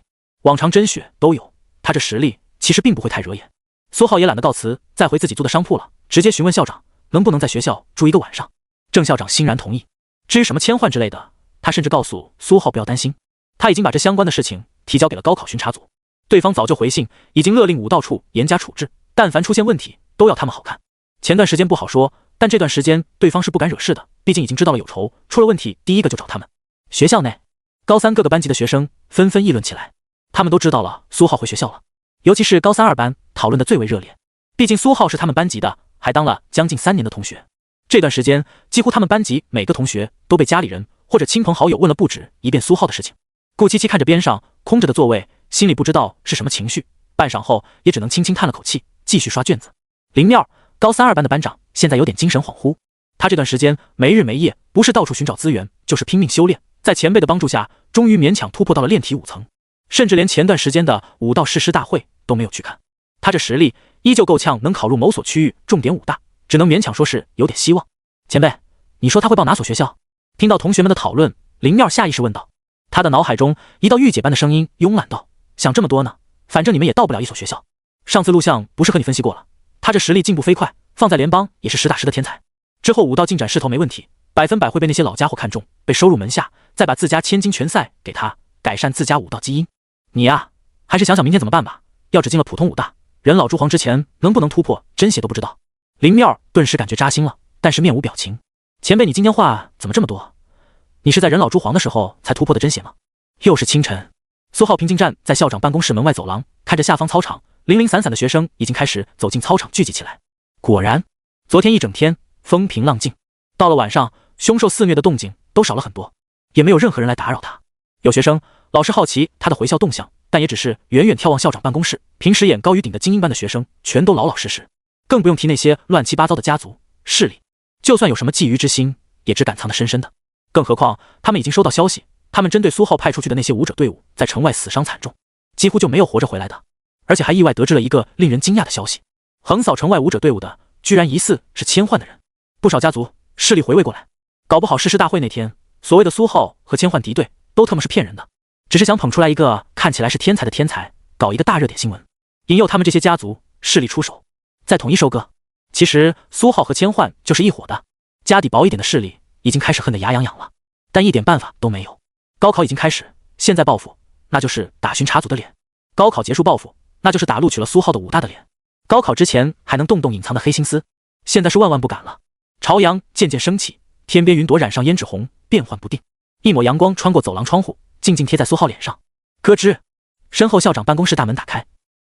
往常真血都有，他这实力其实并不会太惹眼。苏浩也懒得告辞，再回自己租的商铺了，直接询问校长能不能在学校住一个晚上。郑校长欣然同意。至于什么签换之类的，他甚至告诉苏浩不要担心，他已经把这相关的事情提交给了高考巡查组，对方早就回信，已经勒令武道处严加处置，但凡出现问题都要他们好看。前段时间不好说，但这段时间对方是不敢惹事的，毕竟已经知道了有仇，出了问题第一个就找他们。学校内，高3各个班级的学生纷纷议论起来，他们都知道了苏浩回学校了，尤其是高3、2班讨论的最为热烈，毕竟苏浩是他们班级的，还当了将近3年的同学。这段时间几乎他们班级每个同学都被家里人或者亲朋好友问了不止一遍苏浩的事情。顾七七看着边上空着的座位，心里不知道是什么情绪，半晌后也只能轻轻叹了口气，继续刷卷子。林妙，高3、2班的班长，现在有点精神恍惚。他这段时间没日没夜，不是到处寻找资源，就是拼命修炼，在前辈的帮助下，终于勉强突破到了炼体5层，甚至连前段时间的武道誓师大会都没有去看。他这实力依旧够呛能考入某所区域重点5大，只能勉强说是有点希望。前辈，你说他会报哪所学校？听到同学们的讨论，林妙下意识问道。他的脑海中一道御姐般的声音慵懒道，想这么多呢，反正你们也到不了一所学校。上次录像不是和你分析过了，他这实力进步飞快，放在联邦也是实打实的天才。之后武道进展势头没问题，100%会被那些老家伙看中，被收入门下，再把自家千金拳赛给他，改善自家武道基因。你呀，还是想想明天怎么办吧。要只进了普通5大，人老珠黄之前能不能突破真血都不知道。林妙顿时感觉扎心了，但是面无表情。前辈，你今天话怎么这么多？你是在人老珠黄的时候才突破的真血吗？又是清晨，苏浩平静站在校长办公室门外走廊，看着下方操场零零散散的学生已经开始走进操场聚集起来。果然，昨天一整天风平浪静，到了晚上，凶兽肆虐的动静都少了很多，也没有任何人来打扰他。有学生、老师好奇他的回校动向，但也只是远远眺望校长办公室。平时眼高于顶的精英班的学生全都老老实实，更不用提那些乱七八糟的家族势力，就算有什么觊觎之心，也只敢藏得深深的。更何况他们已经收到消息，他们针对苏浩派出去的那些武者队伍在城外死伤惨重，几乎就没有活着回来的。而且还意外得知了一个令人惊讶的消息，横扫城外武者队伍的居然疑似是千幻的人。不少家族势力回味过来，搞不好誓师大会那天所谓的苏浩和千幻敌对都他妈是骗人的。只是想捧出来一个看起来是天才的天才，搞一个大热点新闻，引诱他们这些家族势力出手，再统一收割。其实苏浩和千焕就是一伙的，家底薄一点的势力已经开始恨得牙痒痒了，但一点办法都没有。高考已经开始，现在报复那就是打巡查组的脸，高考结束报复那就是打录取了苏浩的武大的脸。高考之前还能动动隐藏的黑心思，现在是万万不敢了。朝阳渐渐升起，天边云朵染上胭脂红，变幻不定。一抹阳光穿过走廊窗户，静静贴在苏浩脸上。咯吱，身后校长办公室大门打开，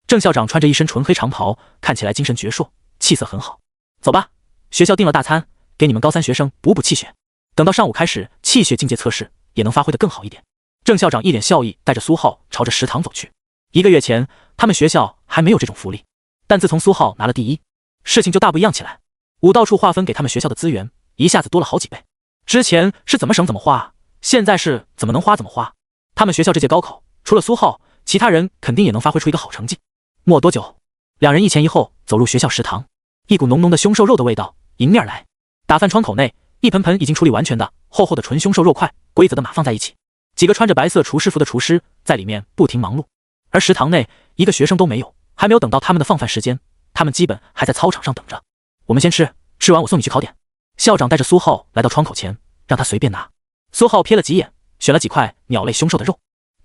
郑校长穿着一身纯黑长袍，看起来精神矍铄，气色很好。走吧，学校订了大餐，给你们高三学生补补气血，等到上午开始气血境界测试，也能发挥得更好一点。郑校长一脸笑意，带着苏浩朝着食堂走去。1个月前，他们学校还没有这种福利，但自从苏浩拿了第一，事情就大不一样起来。武道处划分给他们学校的资源一下子多了好几倍，之前是怎么省怎么花，现在是怎么能花怎么花。他们学校这届高考，除了苏浩，其他人肯定也能发挥出一个好成绩。没多久，两人一前一后走入学校食堂，一股浓浓的凶兽肉的味道迎面而来。打饭窗口内，一盆盆已经处理完全的厚厚的纯凶兽肉块，规则的码放在一起。几个穿着白色厨师服的厨师在里面不停忙碌，而食堂内一个学生都没有，还没有等到他们的放饭时间，他们基本还在操场上等着。我们先吃，吃完我送你去考点。校长带着苏浩来到窗口前，让他随便拿。苏浩瞥了几眼，选了几块鸟类凶兽的肉，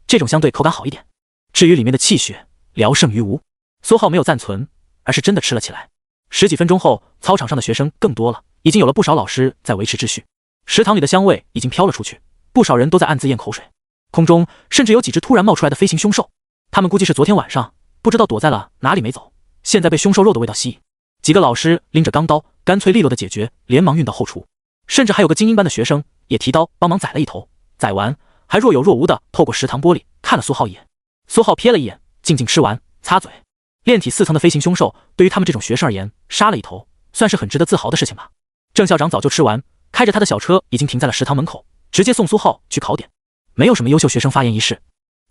这种相对口感好一点。至于里面的气血，聊胜于无。苏浩没有暂存，而是真的吃了起来。10几分钟后，操场上的学生更多了，已经有了不少老师在维持秩序。食堂里的香味已经飘了出去，不少人都在暗自咽口水。空中甚至有几只突然冒出来的飞行凶兽，他们估计是昨天晚上不知道躲在了哪里没走，现在被凶兽肉的味道吸引。几个老师拎着钢刀，干脆利落的解决，连忙运到后厨。甚至还有个精英班的学生也提刀帮忙宰了一头，宰完还若有若无的透过食堂玻璃看了苏浩一眼。苏浩瞥了一眼，静静吃完，擦嘴。炼体4层的飞行凶兽，对于他们这种学生而言，杀了一头算是很值得自豪的事情吧。郑校长早就吃完，开着他的小车已经停在了食堂门口，直接送苏浩去考点。没有什么优秀学生发言仪式，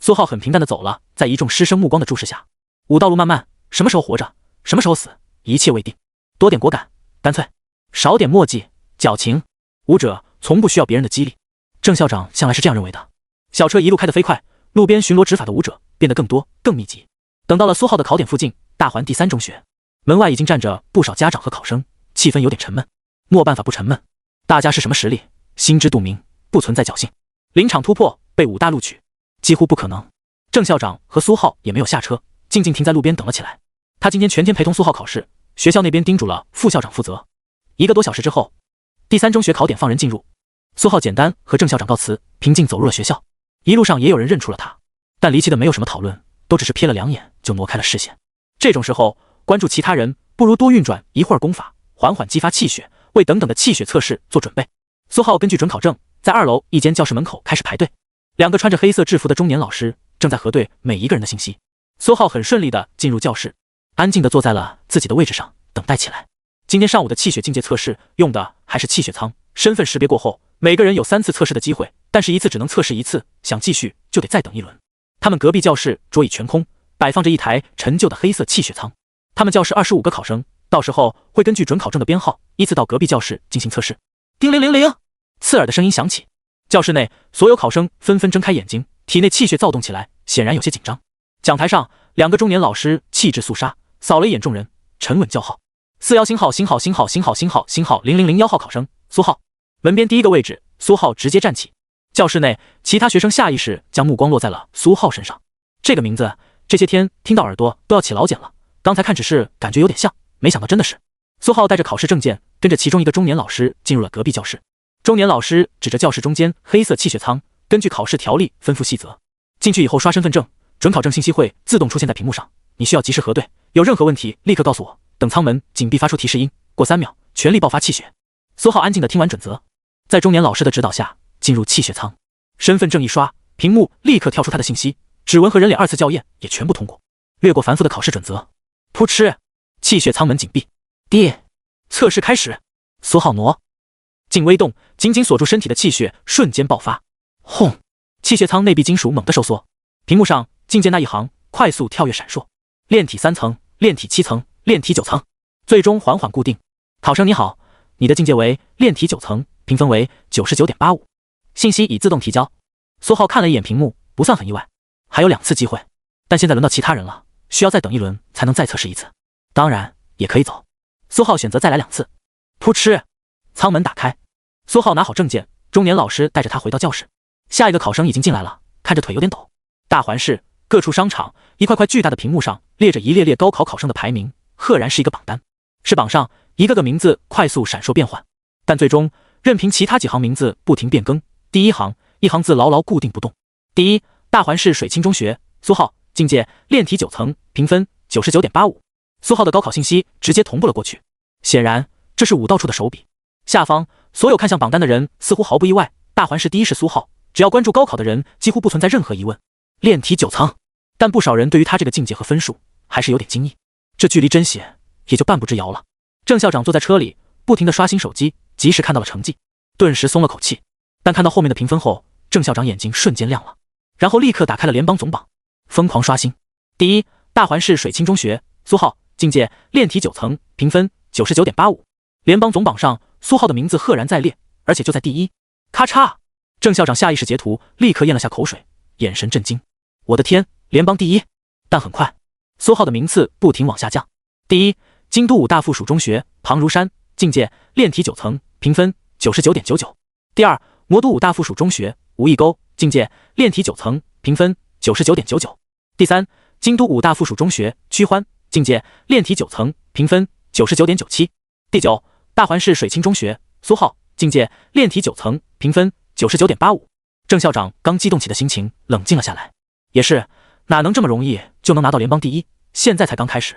苏浩很平淡的走了，在一众师生目光的注视下，武道路漫漫，什么时候活着，什么时候死，一切未定。多点果敢，干脆；少点墨迹，矫情。武者从不需要别人的激励，郑校长向来是这样认为的。小车一路开得飞快，路边巡逻执法的武者变得更多更密集。等到了苏浩的考点附近，大环第3中学门外已经站着不少家长和考生，气氛有点沉闷。没办法不沉闷，大家是什么实力，心知肚明，不存在侥幸。临场突破，被武大录取，几乎不可能。郑校长和苏浩也没有下车，静静停在路边等了起来。他今天全天陪同苏浩考试，学校那边叮嘱了副校长负责。1个多小时之后，第3中学考点放人进入。苏浩简单和郑校长告辞，平静走入了学校。一路上也有人认出了他，但离奇的没有什么讨论，都只是瞥了2眼就挪开了视线。这种时候，关注其他人不如多运转一会儿功法，缓缓激发气血，为等等的气血测试做准备。苏浩根据准考证，在2楼一间教室门口开始排队。2个穿着黑色制服的中年老师正在核对每一个人的信息。苏浩很顺利地进入教室，安静地坐在了自己的位置上，等待起来。今天上午的气血境界测试用的还是气血舱，身份识别过后，每个人有3次测试的机会，但是一次只能测试1次，想继续就得再等1轮。他们隔壁教室桌椅全空，摆放着一台陈旧的黑色气血舱。他们教室25个考生，到时候会根据准考证的编号，依次到隔壁教室进行测试。叮铃铃铃，刺耳的声音响起，教室内所有考生纷纷睁开眼睛，体内气血躁动起来，显然有些紧张。讲台上，2个中年老师气质肃杀，扫了一眼众人，沉稳叫号：“41星号星号星号星号星号星号0001号考生苏浩。”门边第1个位置，苏浩直接站起。教室内其他学生下意识将目光落在了苏浩身上。这个名字，这些天听到耳朵都要起老茧了。刚才看只是感觉有点像，没想到真的是。苏浩带着考试证件，跟着其中一个中年老师进入了隔壁教室。中年老师指着教室中间黑色气血舱，根据考试条例吩咐细则。进去以后刷身份证，准考证信息会自动出现在屏幕上，你需要及时核对，有任何问题立刻告诉我。等舱门紧闭发出提示音，过3秒全力爆发气血。苏浩安静地听完准则，在中年老师的指导下进入气血舱。身份证一刷，屏幕立刻跳出他的信息，指纹和人脸2次校验也全部通过。略过繁复的考试准则，噗嗤，气血舱门紧闭。测试开始。苏浩挪静微动，紧紧锁住身体的气血瞬间爆发。轰！气血舱内壁金属猛地收缩，屏幕上境界那一行快速跳跃闪烁。炼体3层，炼体7层，炼体9层，最终缓缓固定。考生你好，你的境界为炼体9层，评分为99.85，信息已自动提交。苏浩看了一眼屏幕，不算很意外。还有2次机会，但现在轮到其他人了，需要再等一轮才能再测试一次。当然也可以走。苏浩选择再来2次。噗嗤，舱门打开，苏浩拿好证件，中年老师带着他回到教室。下一个考生已经进来了，看着腿有点抖。大环市各处商场，一块块巨大的屏幕上列着一列列高考考生的排名，赫然是一个榜单。是榜上一个个名字快速闪烁变换，但最终任凭其他几行名字不停变更，第一行一行字牢牢固定不动。第一，大环市水清中学，苏浩，境界练体9层，评分 99.85。苏浩的高考信息直接同步了过去。显然这是武道处的手笔。下方所有看向榜单的人似乎毫不意外，大环市第一是苏浩，只要关注高考的人几乎不存在任何疑问。练体9层，但不少人对于他这个境界和分数还是有点惊异。这距离真血也就半步之遥了。郑校长坐在车里不停地刷新手机，及时看到了成绩，顿时松了口气。但看到后面的评分后，郑校长眼睛瞬间亮了，然后立刻打开了联邦总榜，疯狂刷新。第一，大环市水清中学，苏浩，境界练体9层，评分 99.85。联邦总榜上苏浩的名字赫然在列，而且就在第一。咔嚓，郑校长下意识截图，立刻咽了下口水，眼神震惊。我的天，联邦第一！但很快苏浩的名次不停往下降。第一，京都武大附属中学，庞如山，境界练体9层，评分 99.99。第二，魔都武大附属中学，吴义沟，境界练体9层，评分 99.99。第三，京都武大附属中学，屈欢，境界练体9层，评分 99.97。第九，大环市水清中学，苏浩，境界练体9层，评分 99.85。郑校长刚激动起的心情冷静了下来，也是，哪能这么容易就能拿到联邦第一？现在才刚开始，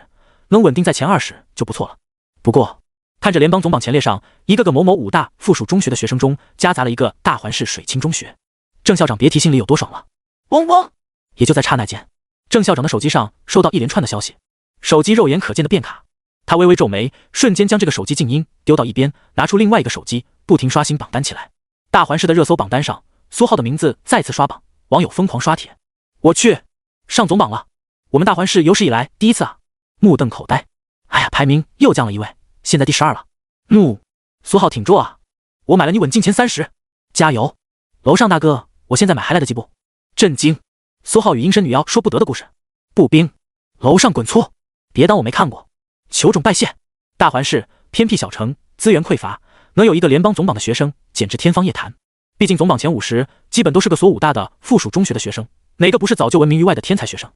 能稳定在前20就不错了。不过看着联邦总榜前列上一个个某某武大附属中学的学生中夹杂了一个大环市水清中学，郑校长别提心里有多爽了。嗡嗡，也就在刹那间，郑校长的手机上收到一连串的消息，手机肉眼可见的变卡。他微微皱眉，瞬间将这个手机静音丢到一边，拿出另外一个手机，不停刷新榜单起来。大环市的热搜榜单上，苏浩的名字再次刷榜，网友疯狂刷帖。我去，上总榜了！我们大环市有史以来第一次啊！目瞪口呆。哎呀，排名又降了一位，现在第12了。怒！苏浩挺住啊！我买了你稳进前30，加油！楼上大哥，我现在买还来得及不？震惊！苏浩与阴身女妖说不得的故事。步兵，楼上滚粗！别当我没看过。求种拜谢！大环市偏僻小城，资源匮乏，能有一个联邦总榜的学生，简直天方夜谭。毕竟总榜前50基本都是个所武大的附属中学的学生，哪个不是早就闻名于外的天才学生？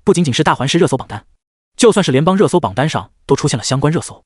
不仅仅是大环市热搜榜单，就算是联邦热搜榜单上都出现了相关热搜。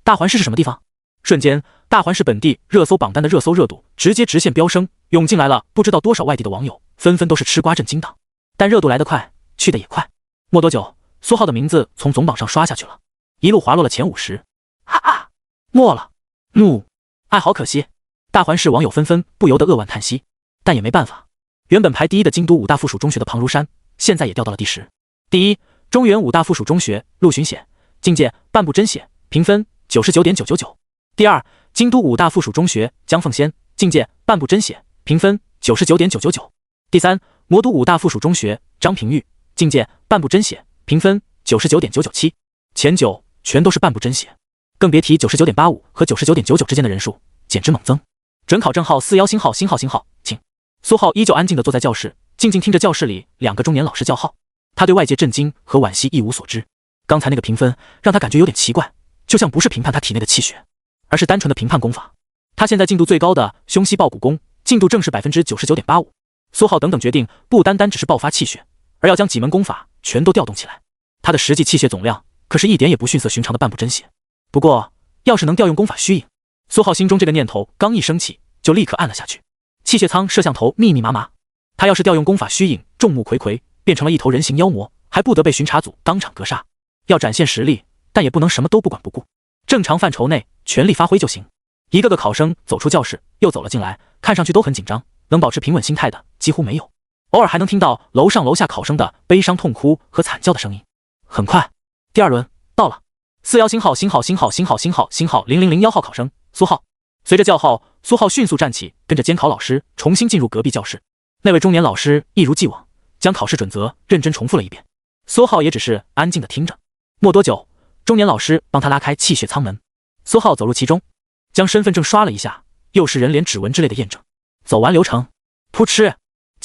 大环市是什么地方？瞬间，大环市本地热搜榜单的热搜热度直接直线飙升，涌进来了不知道多少外地的网友，纷纷都是吃瓜震惊的。但热度来得快，去得也快，没多久，苏浩的名字从总榜上刷下去了，一路滑落了前50。哈哈，没了！怒！哎，好可惜！大环市网友纷纷不由得扼腕叹息，但也没办法。原本排第一的京都武大附属中学的庞如山，现在也掉到了第10。第一，中原武大附属中学，陆巡写，境界半步真写，评分 99.999。第二，京都武大附属中学，江凤仙，境界半步真写，评分 99.999。第三，魔都武大附属中学，张平玉，境界半步真写，评分 99.997。前9全都是半步真写，更别提 99.85 和 99.99 之间的人数，简直猛增。准考证号41星号，请。苏浩依旧安静地坐在教室，静静听着教室里2个中年老师叫号。他对外界震惊和惋惜一无所知。刚才那个评分让他感觉有点奇怪，就像不是评判他体内的气血，而是单纯的评判功法。他现在进度最高的胸膝抱骨功进度正是 99.85%。苏浩等等决定不单单只是爆发气血，而要将几门功法全都调动起来。他的实际气血总量可是一点也不逊色寻常的半步真血。不过要是能调用功法虚影，苏浩心中这个念头刚一升起，就立刻按了下去。气血舱摄像头密密麻麻，他要是调用功法虚影，众目睽睽，变成了一头人形妖魔，还不得被巡查组当场格杀。要展现实力，但也不能什么都不管不顾，正常范畴内全力发挥就行。一个个考生走出教室又走了进来，看上去都很紧张，能保持平稳心态的几乎没有，偶尔还能听到楼上楼下考生的悲伤痛哭和惨叫的声音。很快第2轮到了，41星号00001号考生苏浩。随着叫号，苏浩迅速站起，跟着监考老师重新进入隔壁教室。那位中年老师一如既往将考试准则认真重复了一遍，苏浩也只是安静的听着。没多久，中年老师帮他拉开气血舱门，苏浩走入其中，将身份证刷了一下，又是人脸指纹之类的验证。走完流程，噗嗤，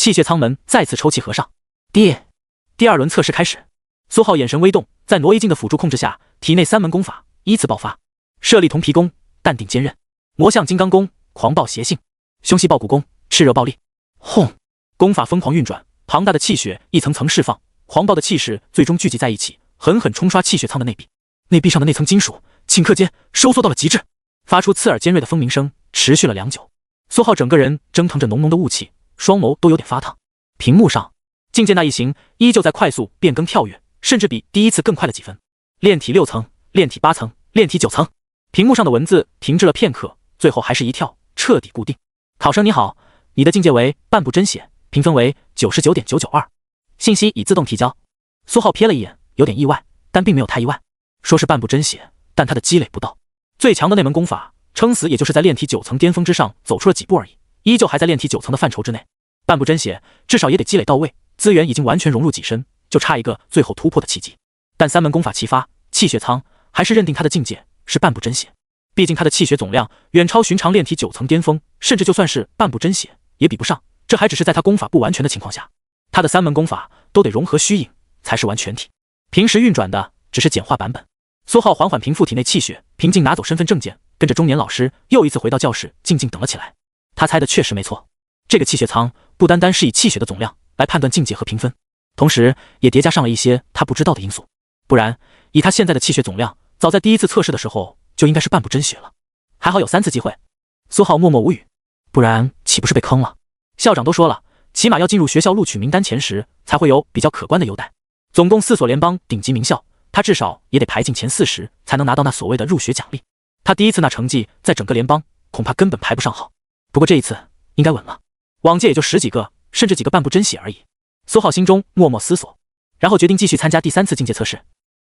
气血舱门再次抽气合上。第二轮测试开始，苏浩眼神微动，在挪移镜的辅助控制下，体内3门功法依次爆发：舍利铜皮功、淡定坚韧、魔象金刚功、狂暴邪性、凶犀爆骨功、炽热暴力。轰！功法疯狂运转，庞大的气血一层层释放，狂暴的气势最终聚集在一起，狠狠冲刷气血舱的内壁。内壁上的那层金属顷刻间收缩到了极致，发出刺耳尖锐的蜂鸣声，持续了良久。苏浩整个人蒸腾着浓浓的雾气，双眸都有点发烫。屏幕上，境界那一行依旧在快速变更跳跃，甚至比第一次更快了几分。炼体6层，炼体8层，炼体9层。屏幕上的文字停滞了片刻，最后还是一跳，彻底固定。考生你好，你的境界为半步真血，评分为99.992，信息已自动提交。苏浩瞥了一眼，有点意外，但并没有太意外。说是半步真血，但他的积累不到。最强的那门功法，撑死也就是在炼体9层巅峰之上走出了几步而已，依旧还在炼体9层的范畴之内。半步真血至少也得积累到位，资源已经完全融入己身，就差一个最后突破的契机。但3门功法齐发，气血仓还是认定他的境界是半步真血。毕竟他的气血总量远超寻常炼体9层巅峰，甚至就算是半步真血也比不上。这还只是在他功法不完全的情况下，他的3门功法都得融合虚影才是完全体。平时运转的只是简化版本。苏浩缓缓平复体内气血，平静拿走身份证件，跟着中年老师又一次回到教室，静静等了起来。他猜的确实没错，这个气血仓不单单是以气血的总量来判断境界和评分，同时也叠加上了一些他不知道的因素。不然，以他现在的气血总量，早在第一次测试的时候就应该是半步真血了。还好有3次机会。苏浩默默无语，不然岂不是被坑了？校长都说了，起码要进入学校录取名单前10，才会有比较可观的优待。总共4所联邦顶级名校，他至少也得排进前40，才能拿到那所谓的入学奖励。他第一次那成绩，在整个联邦恐怕根本排不上号。不过这一次应该稳了，往届也就10几个，甚至几个半步真血而已。苏浩心中默默思索，然后决定继续参加第3次境界测试。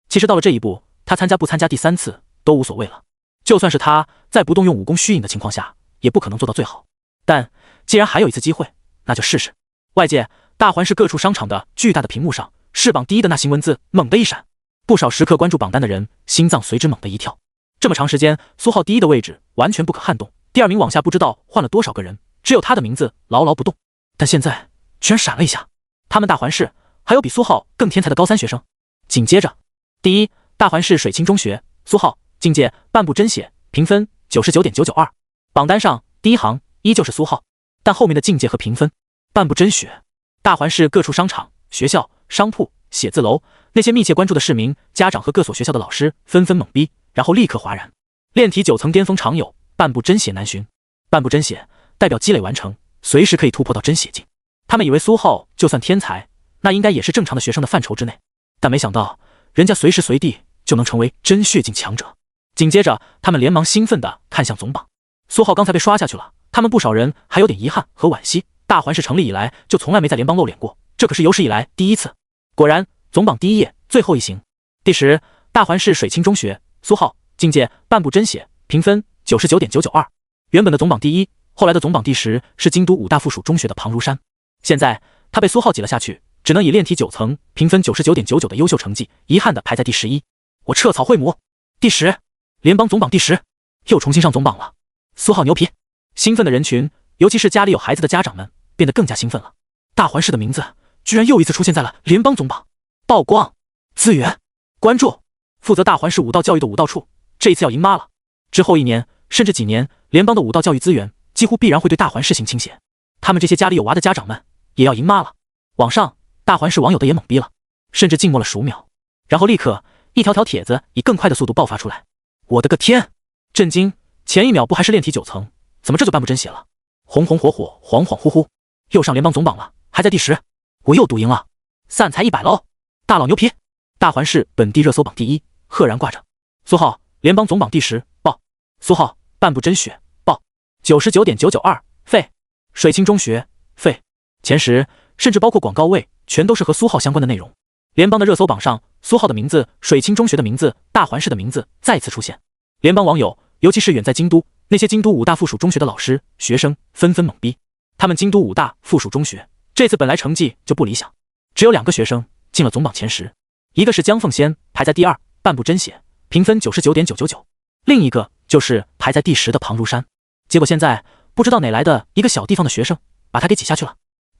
其实到了这一步，他参加不参加第3次都无所谓了。就算是他在不动用武功虚影的情况下，也不可能做到最好。但既然还有一次机会，那就试试。外界大环市各处商场的巨大的屏幕上，市榜第一的那行文字猛地一闪，不少时刻关注榜单的人心脏随之猛地一跳。这么长时间，苏浩第一的位置完全不可撼动，第2名往下不知道换了多少个人，只有他的名字牢牢不动。但现在居然闪了一下，他们大环市还有比苏浩更天才的高3学生。紧接着，第一，大环市水清中学，苏浩，境界半步真血，评分99.992。榜单上第一行依旧是苏浩，但后面的境界和评分，半步真血。大环市各处商场、学校、商铺、写字楼，那些密切关注的市民、家长和各所学校的老师纷纷懵逼，然后立刻哗然。炼体9层巅峰常有，半步真血难寻。半步真血代表积累完成，随时可以突破到真血境。他们以为苏浩就算天才，那应该也是正常的学生的范畴之内，但没想到人家随时随地就能成为真血境强者。紧接着，他们连忙兴奋地看向总榜。苏浩刚才被刷下去了，他们不少人还有点遗憾和惋惜。大环市成立以来就从来没在联邦露脸过，这可是有史以来第一次。果然，总榜第1页最后一行，第10，大环市水清中学，苏浩，境界半步真血，评分99.992。原本的总榜第1，后来的总榜第10是京都5大附属中学的庞如山，现在他被苏浩挤了下去，只能以炼体9层评分99.99的优秀成绩，遗憾的排在第11。我彻草会母，第10，联邦总榜第10，又重新上总榜了。苏浩牛皮！兴奋的人群，尤其是家里有孩子的家长们，变得更加兴奋了。大环市的名字居然又一次出现在了联邦总榜。曝光、资源、关注，负责大环市武道教育的武道处，这一次要赢妈了。之后1年甚至几年，联邦的武道教育资源几乎必然会对大环市行倾斜。他们这些家里有娃的家长们也要赢妈了。网上大环市网友的也懵逼了，甚至静默了数秒，然后立刻一条条帖子以更快的速度爆发出来。我的个天！震惊！前1秒不还是炼体9层，怎么这就半步真血了？红红火火，恍恍惚惚，又上联邦总榜了，还在第10，我又赌赢了，散财100喽！大佬牛皮！大环市本地热搜榜第1，赫然挂着苏浩联邦总榜第10，爆！苏浩半步真血，爆！99.992，废！水清中学，废！前10甚至包括广告位，全都是和苏浩相关的内容。联邦的热搜榜上，苏浩的名字、水清中学的名字、大环市的名字再次出现。联邦网友，尤其是远在京都那些京都5大附属中学的老师、学生纷纷懵逼。他们京都5大附属中学这次本来成绩就不理想，只有2个学生进了总榜前10，一个是江凤仙，排在第2，半步真血，评分99.999，另一个就是排在第10的庞如山。结果现在不知道哪来的一个小地方的学生把他给挤下去了。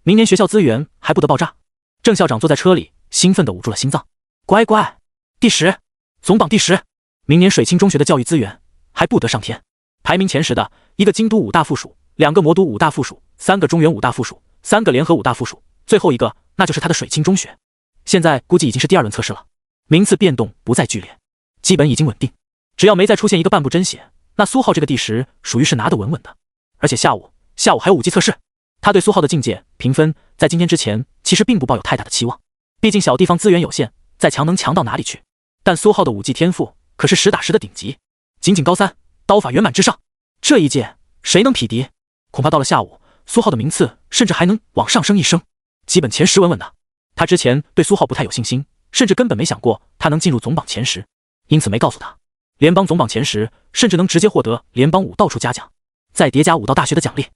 明年学校资源还不得爆炸。郑校长坐在车里，兴奋地捂住了心脏。乖乖，第10，总榜第10，明年水清中学的教育资源还不得上天。排名前10的，一个京都5大附属，2个魔都5大附属，3个中原5大附属，3个联合5大附属，最后一个那就是他的水清中学。现在估计已经是第2轮测试了，名次变动不再剧烈，基本已经稳定。只要没再出现一个半步真血，那苏浩这个第10属于是拿得稳稳的。而且下午还有5级测试，他对苏浩的境界评分在今天之前其实并不抱有太大的期望，毕竟小地方资源有限，再强能强到哪里去？但苏浩的武技天赋可是实打实的顶级，仅仅高3，刀法圆满之上，这一届谁能匹敌？恐怕到了下午，苏浩的名次甚至还能往上升一升，基本前10稳稳的。他之前对苏浩不太有信心，甚至根本没想过他能进入总榜前10，因此没告诉他，联邦总榜前10甚至能直接获得联邦武道处嘉奖，再叠加武道大学的奖励，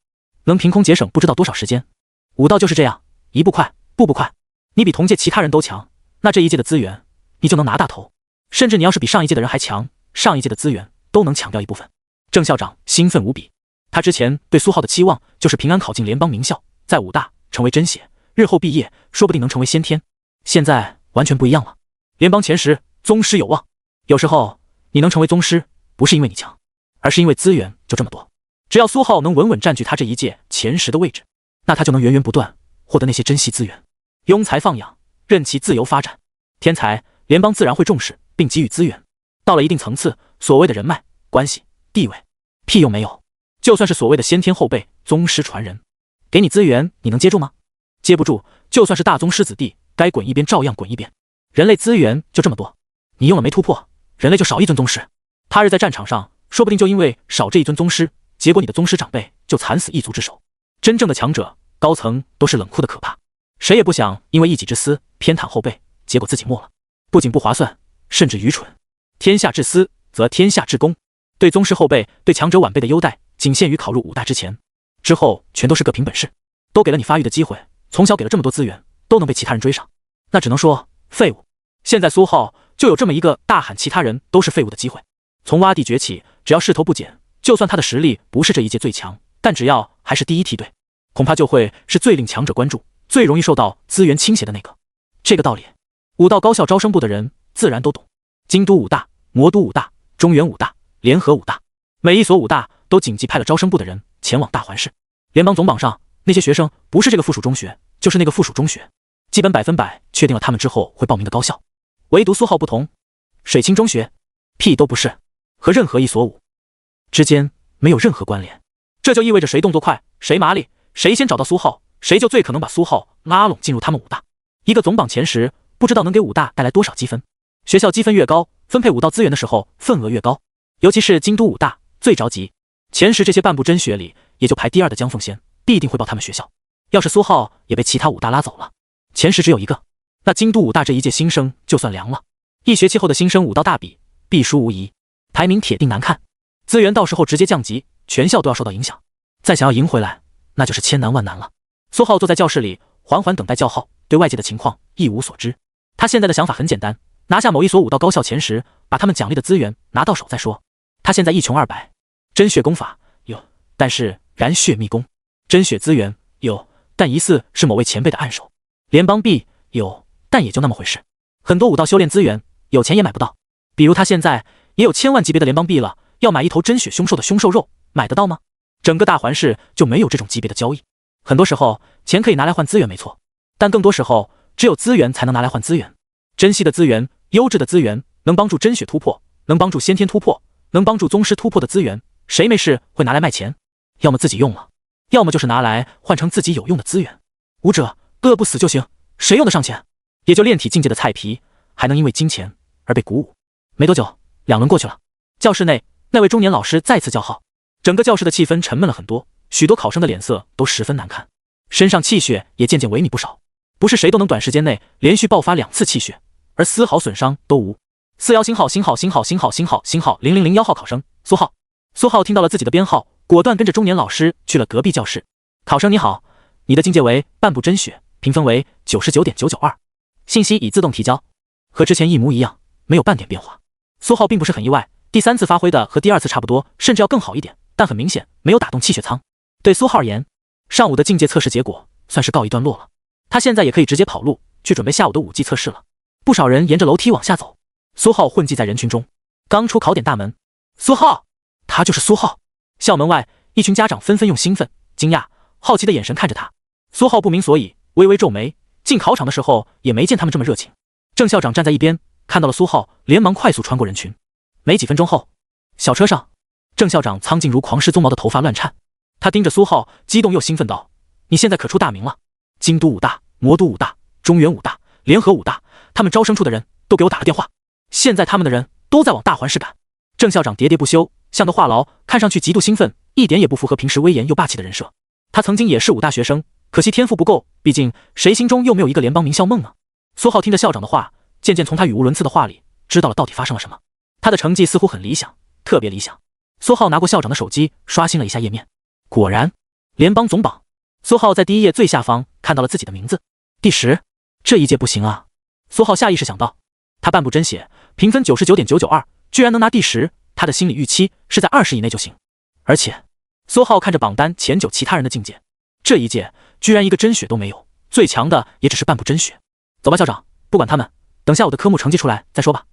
能凭空节省不知道多少时间。武道就是这样，一步快，步步快。你比同届其他人都强，那这一届的资源你就能拿大头，甚至你要是比上一届的人还强，上一届的资源都能抢掉一部分。郑校长兴奋无比，他之前对苏浩的期望就是平安考进联邦名校，在武大成为真血，日后毕业说不定能成为先天。现在完全不一样了，联邦前10，宗师有望。有时候你能成为宗师，不是因为你强，而是因为资源就这么多。只要苏浩能稳稳占据他这一届前10的位置，那他就能源源不断获得那些珍稀资源，庸才放养，任其自由发展。天才联邦自然会重视并给予资源，到了一定层次，所谓的人脉关系地位屁用没有。就算是所谓的先天后辈宗师传人，给你资源你能接住吗？接不住，就算是大宗师子弟，该滚一边照样滚一边。人类资源就这么多，你用了没突破，人类就少一尊宗师。他日在战场上说不定就因为少这一尊宗师，结果你的宗师长辈就惨死一族之手。真正的强者高层都是冷酷的可怕，谁也不想因为一己之私偏袒后辈，结果自己没了，不仅不划算，甚至愚蠢。天下至私则天下至公，对宗师后辈对强者晚辈的优待仅限于考入武大之前，之后全都是各凭本事，都给了你发育的机会，从小给了这么多资源，都能被其他人追上，那只能说废物。现在苏浩就有这么一个大喊其他人都是废物的机会。从洼地崛起，只要势头不减，就算他的实力不是这一届最强，但只要还是第一梯队，恐怕就会是最令强者关注，最容易受到资源倾斜的那个。这个道理，武道高校招生部的人自然都懂。京都武大、魔都武大、中原武大、联合武大，每一所武大都紧急派了招生部的人前往大环市。联邦总榜上那些学生不是这个附属中学，就是那个附属中学，基本100%确定了他们之后会报名的高校。唯独苏浩不同，水清中学屁都不是，和任何一所武之间没有任何关联。这就意味着谁动作快，谁麻利，谁先找到苏浩，谁就最可能把苏浩拉拢进入他们武大。一个总榜前10，不知道能给武大带来多少积分。学校积分越高，分配武道资源的时候份额越高，尤其是京都武大最着急。前10这些半步真学里，也就排第2的江凤仙必定会报他们学校。要是苏浩也被其他武大拉走了，前10只有一个，那京都武大这一届新生就算凉了。一学期后的新生武道大比必输无疑，排名铁定难看，资源到时候直接降级，全校都要受到影响。再想要赢回来，那就是千难万难了。苏浩坐在教室里，缓缓等待叫号，对外界的情况一无所知。他现在的想法很简单，拿下某一所武道高校前10，把他们奖励的资源拿到手再说。他现在一穷二白，真血功法有，但是燃血秘功；真血资源有，但疑似是某位前辈的暗手；联邦币有，但也就那么回事。很多武道修炼资源有钱也买不到，比如他现在也有千万级别的联邦币了，要买一头真血凶兽的凶兽肉，买得到吗？整个大环市就没有这种级别的交易。很多时候钱可以拿来换资源没错，但更多时候只有资源才能拿来换资源。珍稀的资源，优质的资源，能帮助真血突破，能帮助先天突破，能帮助宗师突破的资源，谁没事会拿来卖钱？要么自己用了，要么就是拿来换成自己有用的资源。武者饿不死就行，谁用得上钱？也就炼体境界的菜皮还能因为金钱而被鼓舞。没多久，2轮过去了，教室内那位中年老师再次叫号，整个教室的气氛沉闷了很多，许多考生的脸色都十分难看，身上气血也渐渐萎靡不少。不是谁都能短时间内连续爆发2次气血，而丝毫损伤都无。41星号0001号考生苏浩。苏浩听到了自己的编号，果断跟着中年老师去了隔壁教室。考生你好，你的境界为半步真血，评分为99.992，信息已自动提交，和之前一模一样，没有半点变化。苏浩并不是很意外，第3次发挥的和第2次差不多，甚至要更好一点，但很明显没有打动气血仓。对苏浩而言，上午的境界测试结果算是告一段落了。他现在也可以直接跑路，去准备下午的武技测试了。不少人沿着楼梯往下走，苏浩混迹在人群中。刚出考点大门，苏浩，他就是苏浩。校门外，一群家长纷纷用兴奋、惊讶、好奇的眼神看着他。苏浩不明所以，微微皱眉。进考场的时候也没见他们这么热情。郑校长站在一边，看到了苏浩，连忙快速穿过人群。没几分钟后，小车上，郑校长苍劲如狂狮鬃毛的头发乱颤。他盯着苏浩，激动又兴奋道：“你现在可出大名了！京都武大、魔都武大、中原武大、联合武大，他们招生处的人都给我打了电话，现在他们的人都在往大环市赶。”郑校长喋喋不休，像个话痨，看上去极度兴奋，一点也不符合平时威严又霸气的人设。他曾经也是武大学生，可惜天赋不够，毕竟谁心中又没有一个联邦名校梦呢？苏浩听着校长的话，渐渐从他语无伦次的话里知道了到底发生了什么。他的成绩似乎很理想，特别理想。苏浩拿过校长的手机，刷新了一下页面，果然，联邦总榜。苏浩在第一页最下方看到了自己的名字，第10。这一届不行啊！苏浩下意识想到，他半步真写，评分99.992，居然能拿第10，他的心理预期是在20以内就行。而且，苏浩看着榜单前9其他人的境界，这一届居然一个真血都没有，最强的也只是半步真血。走吧，校长，不管他们，等下午的科目成绩出来再说吧。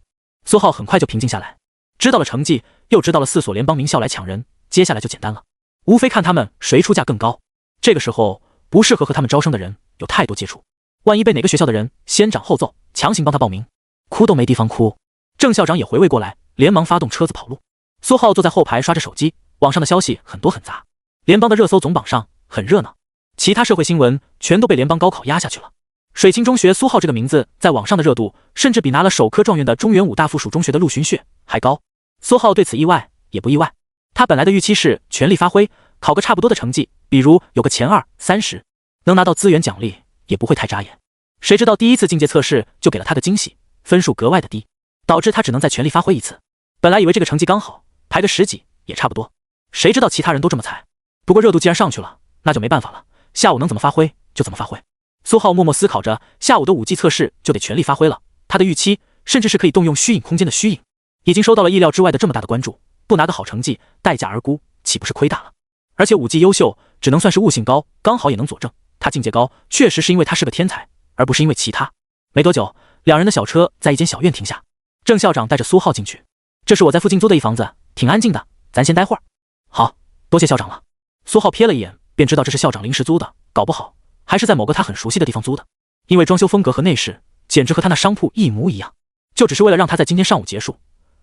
苏浩很快就平静下来，知道了成绩，又知道了4所联邦名校来抢人，接下来就简单了，无非看他们谁出价更高。这个时候，不适合和他们招生的人有太多接触，万一被哪个学校的人先斩后奏，强行帮他报名，哭都没地方哭。郑校长也回味过来，连忙发动车子跑路。苏浩坐在后排刷着手机，网上的消息很多很杂，联邦的热搜总榜上很热闹，其他社会新闻全都被联邦高考压下去了。水清中学苏浩这个名字在网上的热度，甚至比拿了首科状元的中原武大附属中学的陆巡雪还高。苏浩对此意外也不意外，他本来的预期是全力发挥，考个差不多的成绩，比如有个前20、30，能拿到资源奖励也不会太扎眼。谁知道第一次进阶测试就给了他个惊喜，分数格外的低，导致他只能再全力发挥一次。本来以为这个成绩刚好，排个10几也差不多，谁知道其他人都这么踩。不过热度既然上去了，那就没办法了，下午能怎么发挥就怎么发挥。苏浩默默思考着，下午的武技测试就得全力发挥了。他的预期甚至是可以动用虚影空间的虚影，已经收到了意料之外的这么大的关注，不拿个好成绩，待价而沽，岂不是亏大了？而且武技优秀，只能算是悟性高，刚好也能佐证他境界高，确实是因为他是个天才，而不是因为其他。没多久，两人的小车在一间小院停下，郑校长带着苏浩进去。这是我在附近租的一房子，挺安静的，咱先待会儿。好，多谢校长了。苏浩瞥了一眼，便知道这是校长临时租的，搞不好还是在某个他很熟悉的地方租的，因为装修风格和内饰简直和他那商铺一模一样，就只是为了让他在今天上午结束，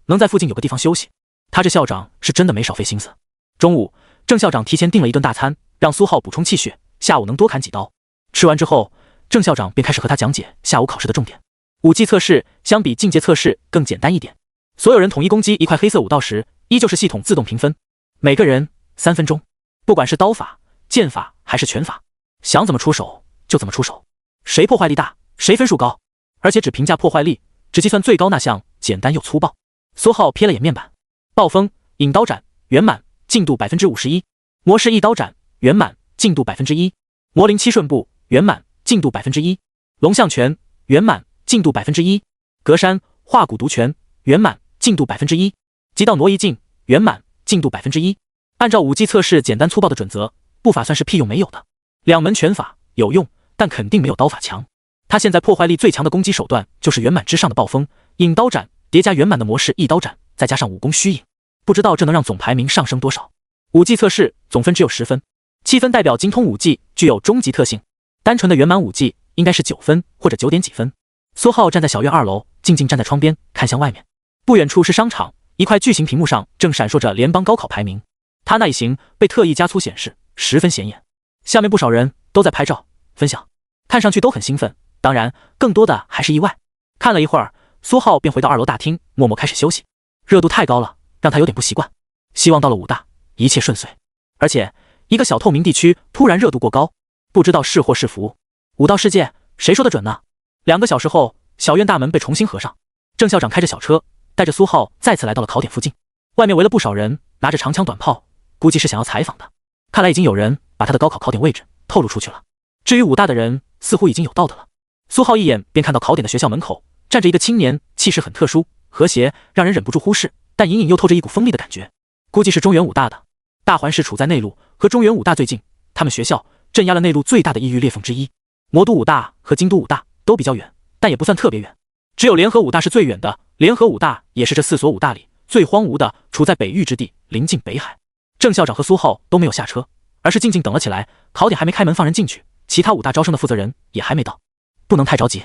能在附近有个地方休息。他这校长是真的没少费心思。中午，郑校长提前订了一顿大餐，让苏浩补充气血，下午能多砍几刀。吃完之后，郑校长便开始和他讲解下午考试的重点。武技测试相比进阶测试更简单一点，所有人统一攻击一块黑色武道石，依旧是系统自动评分，每个人3分钟，不管是刀法、剑法还是拳法，想怎么出手就怎么出手，谁破坏力大谁分数高，而且只评价破坏力，只计算最高那项，简单又粗暴。苏浩瞥了眼面板，暴风引刀斩圆满进度 51%， 魔式一刀斩圆满进度 1%， 魔灵七顺步圆满进度 1%， 龙象拳圆满进度 1%， 格山化骨毒拳圆满进度 1%， 极道挪移镜圆满进度 1%。 按照武技测试简单粗暴的准则，步法算是屁用没有的，两门拳法有用，但肯定没有刀法强。他现在破坏力最强的攻击手段就是圆满之上的暴风引刀斩，叠加圆满的模式一刀斩，再加上武功虚影，不知道这能让总排名上升多少。武技测试总分只有10分，7分代表精通武技具有终极特性，单纯的圆满武技应该是9分或者9点几分。苏浩站在小院2楼，静静站在窗边看向外面，不远处是商场，一块巨型屏幕上正闪烁着联邦高考排名，他那一行被特意加粗显示，十分显眼。下面不少人都在拍照分享，看上去都很兴奋，当然更多的还是意外。看了一会儿，苏浩便回到2楼大厅，默默开始休息。热度太高了，让他有点不习惯。希望到了武大一切顺遂，而且一个小透明地区突然热度过高，不知道是祸是福。武道世界谁说的准呢？2个小时后，小院大门被重新合上，郑校长开着小车带着苏浩再次来到了考点附近。外面围了不少人，拿着长枪短炮，估计是想要采访的。看来已经有人把他的高考考点位置透露出去了。至于武大的人，似乎已经有到的了。苏浩一眼便看到考点的学校门口站着一个青年，气势很特殊，和谐，让人忍不住忽视，但隐隐又透着一股锋利的感觉。估计是中原武大的。大环市处在内陆，和中原武大最近，他们学校镇压了内陆最大的异域裂缝之一。魔都五大和京都五大都比较远，但也不算特别远，只有联合五大是最远的。联合五大也是这4所五大里最荒芜的，处在北域之地，临近北海。郑校长和苏浩都没有下车，而是静静等了起来。考点还没开门放人进去，其他五大招生的负责人也还没到，不能太着急。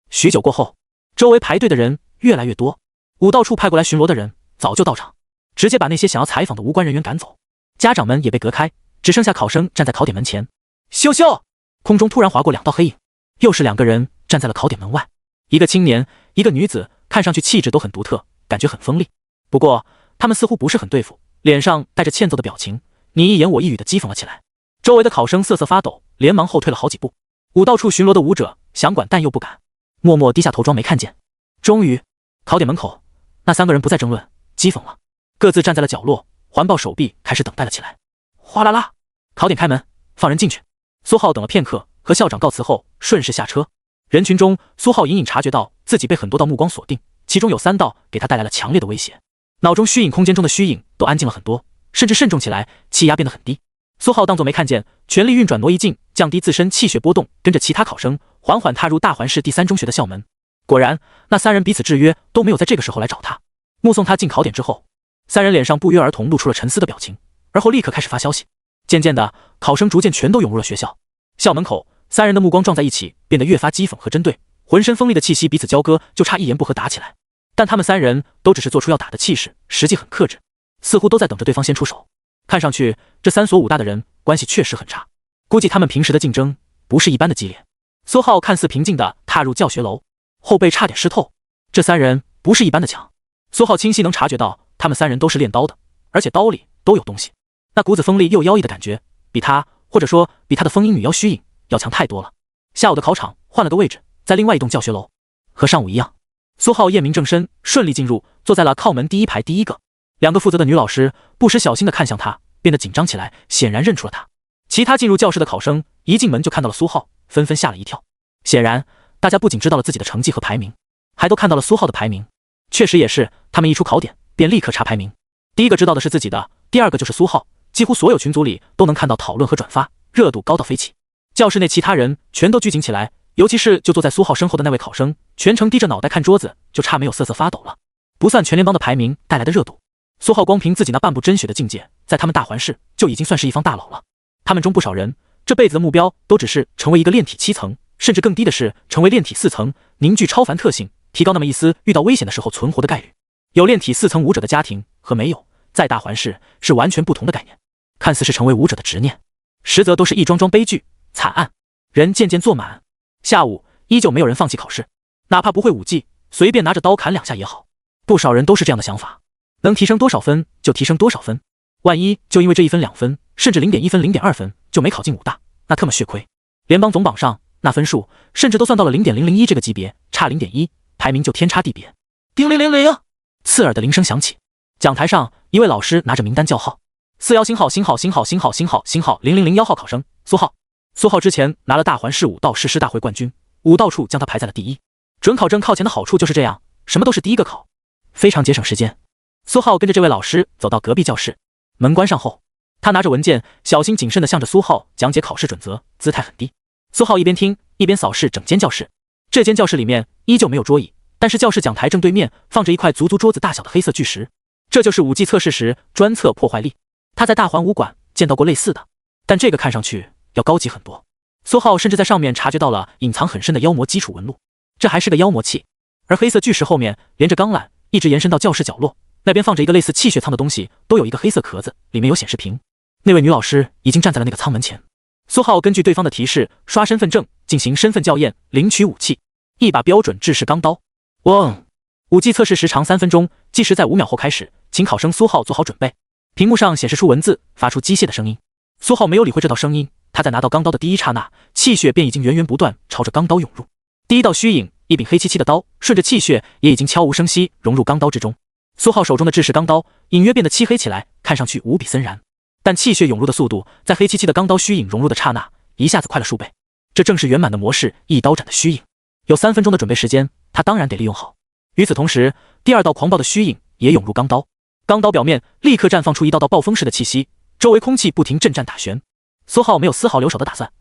许久过后，周围排队的人越来越多，武道处派过来巡逻的人早就到场，直接把那些想要采访的无关人员赶走。家长们也被隔开，只剩下考生站在考点门前。咻咻，空中突然划过2道黑影，又是2个人站在了考点门外，一个青年，一个女子，看上去气质都很独特，感觉很锋利。不过他们似乎不是很对付，脸上带着欠揍的表情，你一言我一语的讥讽了起来。周围的考生瑟瑟发抖，连忙后退了好几步。武道处巡逻的武者想管但又不敢，默默低下头装没看见。终于，考点门口那3个人不再争论讥讽了，各自站在了角落，环抱手臂，开始等待了起来。哗啦啦，考点开门，放人进去。苏浩等了片刻，和校长告辞后顺势下车。人群中，苏浩隐隐察觉到自己被很多道目光锁定，其中有3道给他带来了强烈的威胁。脑中虚影空间中的虚影都安静了很多，甚至慎重起来，气压变得很低。苏浩当作没看见，全力运转挪移镜，降低自身气血波动，跟着其他考生缓缓踏入大环市第3中学的校门。果然，那3人彼此制约，都没有在这个时候来找他。目送他进考点之后，3人脸上不约而同露出了沉思的表情，而后立刻开始发消息。渐渐的，考生逐渐全都涌入了学校。校门口，3人的目光撞在一起，变得越发讥讽和针对，浑身锋利的气息彼此交割，就差一言不合打起来。但他们3人都只是做出要打的气势，实际很克制，似乎都在等着对方先出手。看上去，这3所武大的人关系确实很差，估计他们平时的竞争不是一般的激烈。苏浩看似平静地踏入教学楼，后背差点湿透。这3人不是一般的强，苏浩清晰能察觉到，他们3人都是练刀的，而且刀里都有东西。那股子锋利又妖异的感觉，比他，或者说比他的风音女妖虚影要强太多了。下午的考场换了个位置，在另外一栋教学楼，和上午一样。苏浩验明正身，顺利进入，坐在了靠门第1排第1个。2个负责的女老师不时小心地看向他，变得紧张起来，显然认出了他。其他进入教室的考生一进门就看到了苏浩，纷纷吓了一跳。显然，大家不仅知道了自己的成绩和排名，还都看到了苏浩的排名。确实也是，他们一出考点便立刻查排名。第一个知道的是自己的，第2个就是苏浩。几乎所有群组里都能看到讨论和转发，热度高到飞起。教室内其他人全都拘谨起来，尤其是就坐在苏浩身后的那位考生，全程低着脑袋看桌子，就差没有瑟瑟发抖了。不算全联邦的排名带来的热度，苏浩光凭自己那半步真血的境界，在他们大环市就已经算是一方大佬了。他们中不少人这辈子的目标都只是成为一个炼体7层，甚至更低的是成为炼体4层，凝聚超凡特性，提高那么一丝遇到危险的时候存活的概率。有炼体4层武者的家庭和没有，在大环市是完全不同的概念。看似是成为武者的执念，实则都是一桩桩悲剧惨案。人渐渐坐满，下午依旧没有人放弃考试，哪怕不会武技，随便拿着刀砍2下也好。不少人都是这样的想法，能提升多少分就提升多少分，万一就因为这1分2分，甚至0.1分0.2分就没考进武大，那特么血亏。联邦总榜上那分数甚至都算到了0.001这个级别，差0.1排名就天差地别。叮铃铃铃，刺耳的铃声响起，讲台上一位老师拿着名单叫号：41星号00001号考生苏浩。苏浩之前拿了大环市武道誓师大会冠军，武道处将他排在了第1。准考证靠前的好处就是这样，什么都是第1个考，非常节省时间。苏浩跟着这位老师走到隔壁教室，门关上后，他拿着文件，小心谨慎地向着苏浩讲解考试准则，姿态很低。苏浩一边听一边扫视整间教室。这间教室里面依旧没有桌椅，但是教室讲台正对面放着一块足足桌子大小的黑色巨石，这就是武技测试时专测破坏力。他在大环武馆见到过类似的，但这个看上去要高级很多。苏浩甚至在上面察觉到了隐藏很深的妖魔基础纹路，这还是个妖魔器。而黑色巨石后面连着钢缆，一直延伸到教室角落，那边放着一个类似气血仓的东西，都有一个黑色壳子，里面有显示屏。那位女老师已经站在了那个舱门前。苏浩根据对方的提示刷身份证，进行身份校验，领取武器，一把标准制式钢刀。嗡！武技测试时长3分钟，计时在5秒后开始，请考生苏浩做好准备。屏幕上显示出文字，发出机械的声音。苏浩没有理会这道声音，他在拿到钢刀的第一刹那，气血便已经源源不断朝着钢刀涌入。第一道虚影，一柄黑漆漆的刀，顺着气血也已经悄无声息融入钢刀之中。苏浩手中的制式钢刀隐约变得漆黑起来，看上去无比森然。但气血涌入的速度，在黑漆漆的钢刀虚影融入的刹那，一下子快了数倍。这正是圆满的模式一刀斩的虚影。有3分钟的准备时间，他当然得利用好。与此同时，第2道狂暴的虚影也涌入钢刀，钢刀表面立刻绽放出一道道暴风式的气息，周围空气不停震颤打旋。苏浩没有丝毫留手的打算，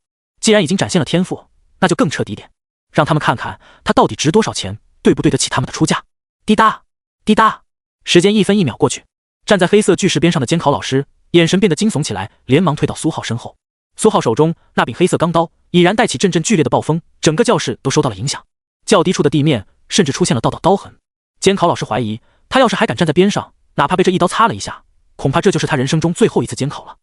既然已经展现了天赋，那就更彻底点，让他们看看他到底值多少钱，对不对得起他们的出价。滴答滴答，时间一分一秒过去，站在黑色巨石边上的监考老师眼神变得惊悚起来，连忙退到苏浩身后。苏浩手中那柄黑色钢刀已然带起阵阵剧烈的暴风，整个教室都受到了影响，较低处的地面甚至出现了道道刀痕。监考老师怀疑，他要是还敢站在边上，哪怕被这一刀擦了一下，恐怕这就是他人生中最后一次监考了。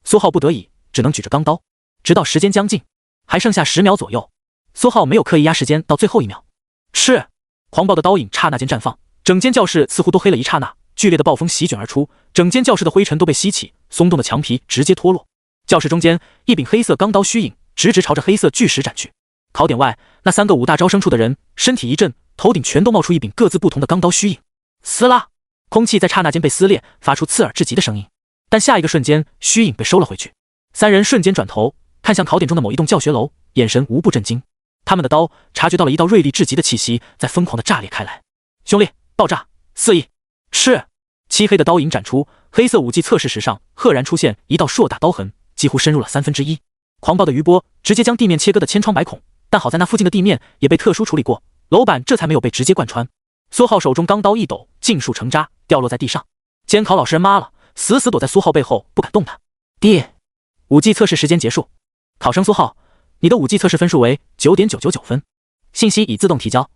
苏浩不得已只能举着钢刀，直到时间将近，还剩下10秒左右，苏浩没有刻意压时间到最后1秒。是，狂暴的刀影刹那间绽放，整间教室似乎都黑了一刹那，剧烈的暴风席卷而出，整间教室的灰尘都被吸起，松动的墙皮直接脱落。教室中间，一柄黑色钢刀虚影，直直朝着黑色巨石斩去。考点外，那3个5大招生处的人身体一震，头顶全都冒出一柄各自不同的钢刀虚影。撕拉，空气在刹那间被撕裂，发出刺耳至极的声音。但下一个瞬间，虚影被收了回去。3人瞬间转头看向考点中的某一栋教学楼，眼神无不震惊。他们的刀察觉到了一道锐利至极的气息在疯狂地炸裂开来。兄弟，爆炸4亿！是，漆黑的刀影展出，黑色武技测试石上赫然出现一道硕大刀痕，几乎深入了1/3。狂暴的余波直接将地面切割得千疮百孔，但好在那附近的地面也被特殊处理过，楼板这才没有被直接贯穿。苏浩手中钢刀一抖，尽数成渣，掉落在地上。监考老师妈了，死死躲在苏浩背后，不敢动弹。武技测试时间结束，考生苏浩，你的武技测试分数为9.999分，信息已自动提交。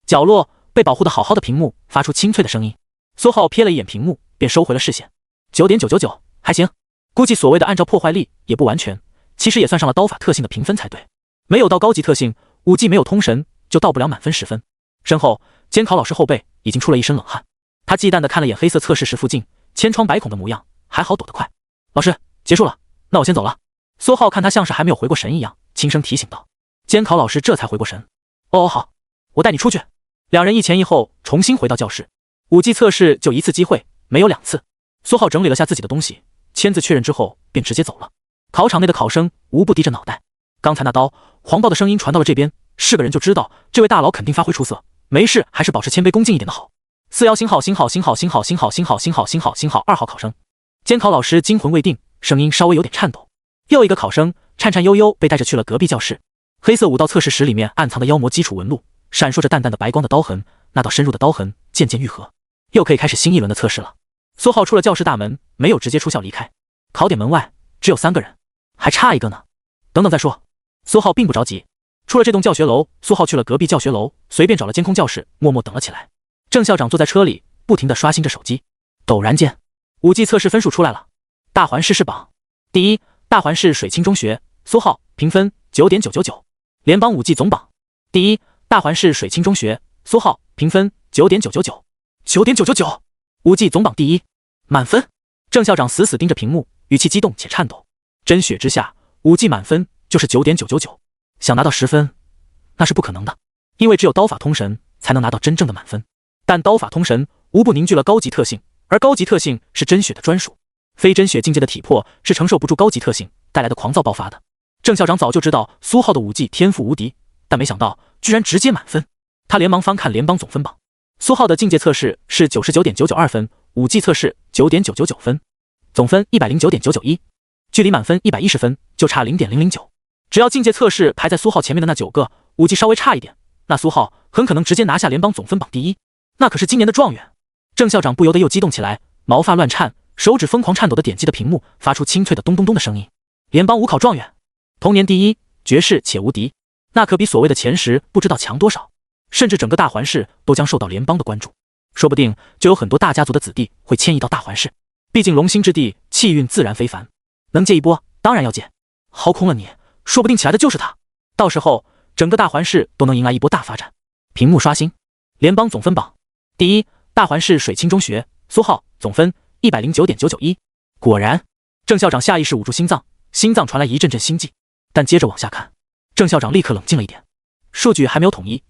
角落被保护的好好的屏幕发出清脆的声音。苏浩瞥了一眼屏幕，便收回了视线。9.999还行，估计所谓的按照破坏力也不完全，其实也算上了刀法特性的评分才对。没有到高级特性，武技没有通神，就到不了满分10分。身后监考老师后背已经出了一身冷汗，他忌惮地看了眼黑色测试石附近千疮百孔的模样，还好躲得快。老师，结束了，那我先走了。苏浩看他像是还没有回过神一样，轻声提醒道。监考老师这才回过神。哦，好，我带你出去。2人一前一后重新回到教室。武技测试就1次机会，没有2次。苏浩整理了下自己的东西，签字确认之后便直接走了。考场内的考生无不低着脑袋，刚才那刀狂暴的声音传到了这边，是个人就知道这位大佬肯定发挥出色，没事还是保持谦卑恭敬一点的好。41星号星号星号星号星号星号星号星号星号2号考生。监考老师惊魂未定，声音稍微有点颤抖。又一个考生颤颤悠悠被带着去了隔壁教室。黑色武道测试石里面暗藏的妖魔基础纹路，闪烁着淡淡的白光的刀痕，那道深入的刀痕渐渐愈合，又可以开始新一轮的测试了。苏浩出了教室大门，没有直接出校离开。考点门外只有3个人，还差一个呢，等等再说。苏浩并不着急，出了这栋教学楼，苏浩去了隔壁教学楼，随便找了监控教室，默默等了起来。郑校长坐在车里，不停地刷新着手机。陡然间，武技测试分数出来了。大环市榜第一，大环市水清中学，苏浩，评分9.999。联邦武技总榜第一，大环市水清中学，苏浩，评分9.999。9.999，武技总榜第一，满分。郑校长死死盯着屏幕，语气激动且颤抖。真雪之下，武技满分就是9.999，想拿到10分那是不可能的，因为只有刀法通神才能拿到真正的满分。但刀法通神无不凝聚了高级特性，而高级特性是真雪的专属，非真雪境界的体魄是承受不住高级特性带来的狂躁爆发的。郑校长早就知道苏浩的武技天赋无敌，但没想到居然直接满分。他连忙翻看联邦总分榜，苏浩的境界测试是99.992分，武技测试9.999分，总分109.991，距离满分110分就差0.009。只要境界测试排在苏浩前面的那9个，武技稍微差一点，那苏浩很可能直接拿下联邦总分榜第一，那可是今年的状元。郑校长不由得又激动起来，毛发乱颤，手指疯狂颤抖的点击的屏幕，发出清脆的咚咚咚的声音。联邦5考状元，同年第一，绝世且无敌，那可比所谓的前10不知道强多少，甚至整个大环市都将受到联邦的关注，说不定就有很多大家族的子弟会迁移到大环市。毕竟龙兴之地气运自然非凡，能借一波当然要借，薅空了你，说不定起来的就是他，到时候整个大环市都能迎来一波大发展。屏幕刷新，联邦总分榜第一，大环市水清中学，苏浩，总分109.991。果然，郑校长下意识捂住心脏，心脏传来一阵阵心悸。但接着往下看，郑校长立刻冷静了一点，数据还没有统一，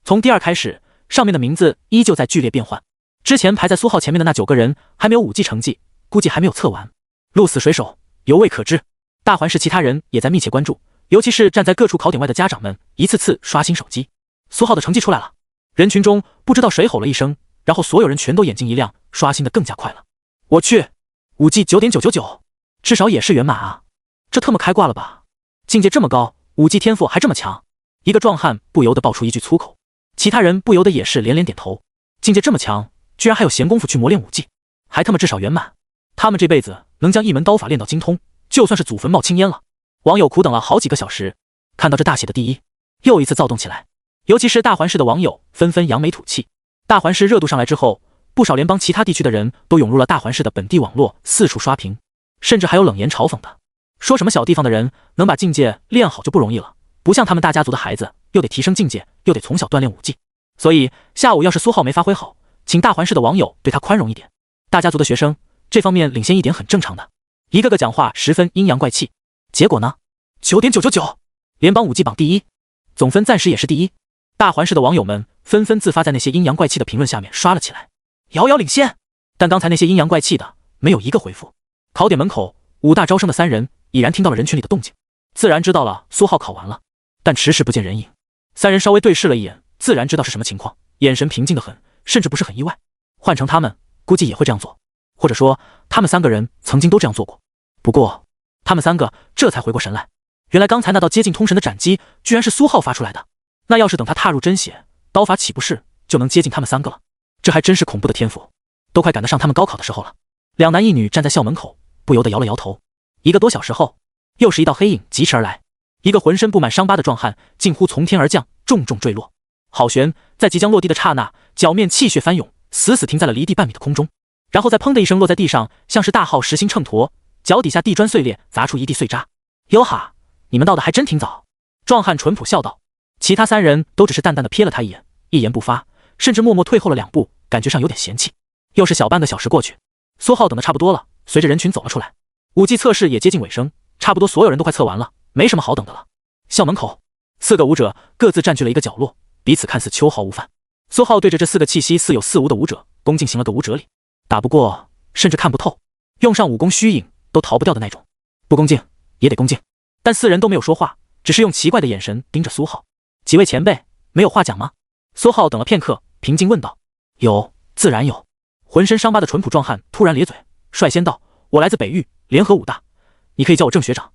从第2开始，上面的名字依旧在剧烈变换。之前排在苏浩前面的那9个人还没有武技成绩，估计还没有测完，鹿死谁手犹未可知。大环市其他人也在密切关注，尤其是站在各处考点外的家长们一次次刷新手机。苏浩的成绩出来了，人群中不知道谁吼了一声，然后所有人全都眼睛一亮，刷新的更加快了。我去，武技9.999，至少也是圆满啊！这特么开挂了吧？境界这么高，武技天赋还这么强。一个壮汉不由得爆出一句粗口，其他人不由得也是连连点头。境界这么强，居然还有闲工夫去磨练武技，还他妈至少圆满。他们这辈子能将一门刀法练到精通，就算是祖坟冒青烟了。网友苦等了好几个小时，看到这大写的第一，又一次躁动起来。尤其是大环市的网友纷纷扬眉吐气。大环市热度上来之后，不少联邦其他地区的人都涌入了大环市的本地网络，四处刷屏，甚至还有冷言嘲讽的，说什么小地方的人能把境界练好就不容易了，不像他们大家族的孩子，又得提升境界，又得从小锻炼武技。所以下午要是苏浩没发挥好，请大环市的网友对他宽容一点。大家族的学生这方面领先一点很正常的，一个个讲话十分阴阳怪气。结果呢 9.999 联邦武技榜第一，总分暂时也是第一。大环市的网友们纷纷自发在那些阴阳怪气的评论下面刷了起来，遥遥领先。但刚才那些阴阳怪气的没有一个回复。考点门口武大招生的3人已然听到了人群里的动静，自然知道了苏浩考完了，但迟迟不见人影。3人稍微对视了一眼，自然知道是什么情况，眼神平静得很，甚至不是很意外。换成他们估计也会这样做，或者说他们3个人曾经都这样做过。不过他们3个这才回过神来，原来刚才那道接近通神的斩击居然是苏浩发出来的。那要是等他踏入真血，刀法岂不是就能接近他们3个了？这还真是恐怖的天赋，都快赶得上他们高考的时候了。2男1女站在校门口，不由得摇了摇头。1个多小时后，又是一道黑影疾驰而来，一个浑身布满伤疤的壮汉近乎从天而降，重重坠落。郝玄在即将落地的刹那，脚面气血翻涌，死死停在了离地半米的空中，然后再砰的一声落在地上，像是大号实心秤砣，脚底下地砖碎裂，砸出一地碎渣。哟哈，你们到的还真挺早。壮汉淳朴笑道。其他3人都只是淡淡的瞥了他一眼，一言不发，甚至默默退后了2步，感觉上有点嫌弃。又是小半个小时过去，苏浩等的差不多了，随着人群走了出来。武技测试也接近尾声，差不多所有人都快测完了，没什么好等的了。校门口，4个武者各自占据了一个角落，彼此看似秋毫无犯。苏浩对着这4个气息似有似无的武者恭敬行了个武者礼，打不过甚至看不透，用上武功虚影都逃不掉的那种。不恭敬也得恭敬。但4人都没有说话，只是用奇怪的眼神盯着苏浩。几位前辈，没有话讲吗？苏浩等了片刻，平静问道。有，自然有。浑身伤疤的淳朴壮汉突然咧嘴，率先道：我来自北域联合武大，你可以叫我郑学长。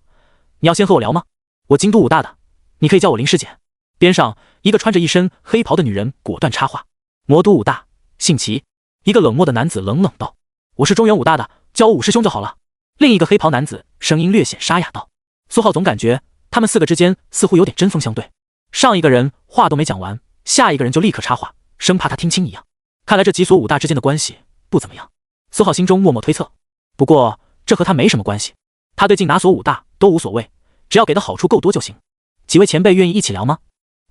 你要先和我聊吗？我京都武大的，你可以叫我林师姐。边上一个穿着一身黑袍的女人果断插话：魔都武大，姓齐。一个冷漠的男子冷冷道：我是中原武大的，叫我武师兄就好了。另一个黑袍男子声音略显沙哑道。苏浩总感觉他们4个之间似乎有点针锋相对。上一个人话都没讲完，下一个人就立刻插话，生怕他听清一样。看来这几所武大之间的关系不怎么样。苏浩心中默默推测，不过这和他没什么关系，他对进哪所武大都无所谓，只要给的好处够多就行。几位前辈愿意一起聊吗？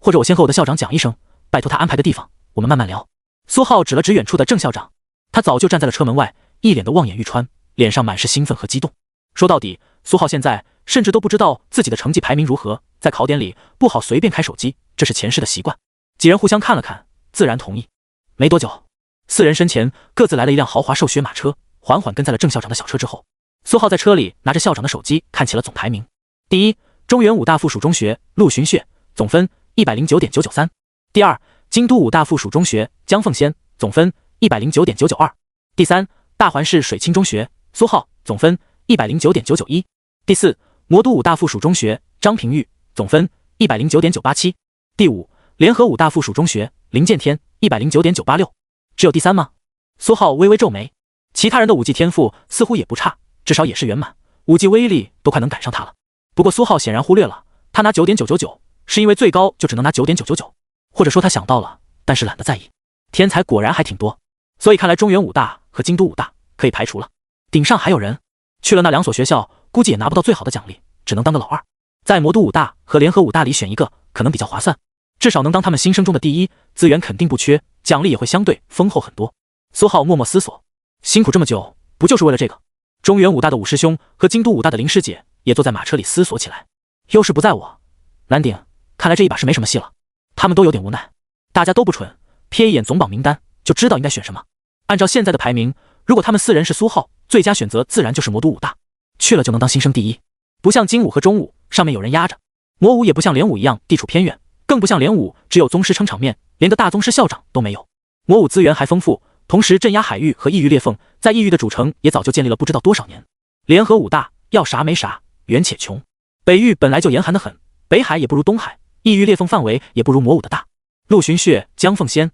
或者我先和我的校长讲一声，拜托他安排个地方，我们慢慢聊。苏浩指了指远处的郑校长，他早就站在了车门外，一脸的望眼欲穿，脸上满是兴奋和激动。说到底，苏浩现在甚至都不知道自己的成绩排名如何，在考点里不好随便开手机，这是前世的习惯。几人互相看了看，自然同意。没多久，4人身前各自来了一辆豪华兽血马车，缓缓跟在了郑校长的小车之后。苏浩在车里拿着校长的手机看起了总排名。第一，中原武大附属中学陆寻穴，总分 109.993。第二，京都武大附属中学江凤仙，总分 109.992。第三，大环市水清中学苏浩，总分 109.991。第四，魔都武大附属中学张平玉，总分 109.987。第五，联合武大附属中学林建天 109.986。只有第三吗？苏浩微微皱眉，其他人的武技天赋似乎也不差，至少也是圆满，武技威力都快能赶上他了。不过苏浩显然忽略了，他拿 9.999 是因为最高就只能拿 9.999， 或者说他想到了，但是懒得在意。天才果然还挺多，所以看来中原武大和京都武大可以排除了。顶上还有人，去了那2所学校估计也拿不到最好的奖励，只能当个老二。在魔都武大和联合武大里选一个可能比较划算，至少能当他们新生中的第一，资源肯定不缺，奖励也会相对丰厚很多。苏浩默默思索，辛苦这么久不就是为了这个？中原武大的武师兄和京都武大的林师姐也坐在马车里思索起来。优势不在我，南鼎，看来这一把是没什么戏了。他们都有点无奈，大家都不蠢，瞥一眼总榜名单就知道应该选什么。按照现在的排名，如果他们4人是苏浩，最佳选择自然就是魔都武大，去了就能当新生第一。不像精武和中武上面有人压着，魔武也不像联武一样地处偏远，更不像联武只有宗师撑场面，连个大宗师校长都没有。魔武资源还丰富，同时镇压海域和异域裂缝，在异域的主城也早就建立了不知道多少年。联合武大要啥没啥，远且穷。北域本来就严寒得很，北海也不如东海，异域裂缝范围也不如魔武的大。陆寻血，江凤仙，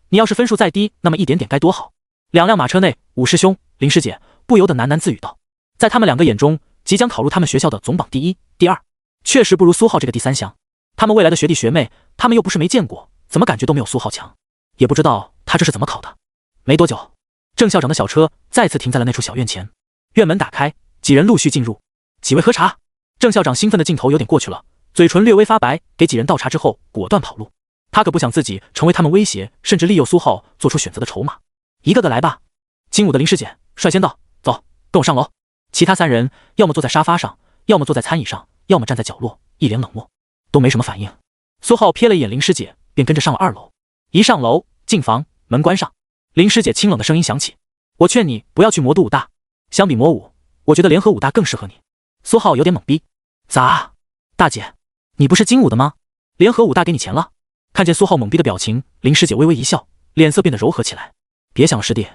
你要是分数再低，那么一点点该多好。两辆马车内，武师兄、林师姐不由得喃喃自语道，在他们两个眼中，即将考入他们学校的总榜第一、第二，确实不如苏浩这个第三香。他们未来的学弟学妹，他们又不是没见过，怎么感觉都没有苏浩强？也不知道他这是怎么考的。没多久，郑校长的小车再次停在了那处小院前，院门打开，几人陆续进入。几位喝茶。郑校长兴奋的劲头有点过去了，嘴唇略微发白，给几人倒茶之后，果断跑路。他可不想自己成为他们威胁甚至利诱苏浩做出选择的筹码。一个个来吧。精武的林师姐率先道，走，跟我上楼。其他三人要么坐在沙发上，要么坐在餐椅上，要么站在角落，一脸冷漠，都没什么反应。苏浩瞥了一眼林师姐，便跟着上了2楼。一上楼，进房，门关上，林师姐清冷的声音响起，我劝你不要去魔都武大，相比魔武，我觉得联合武大更适合你。苏浩有点懵逼，咋？大姐，你不是精武的吗？联合武大给你钱了？看见苏浩懵逼的表情，林师姐微微一笑，脸色变得柔和起来。别想了师弟，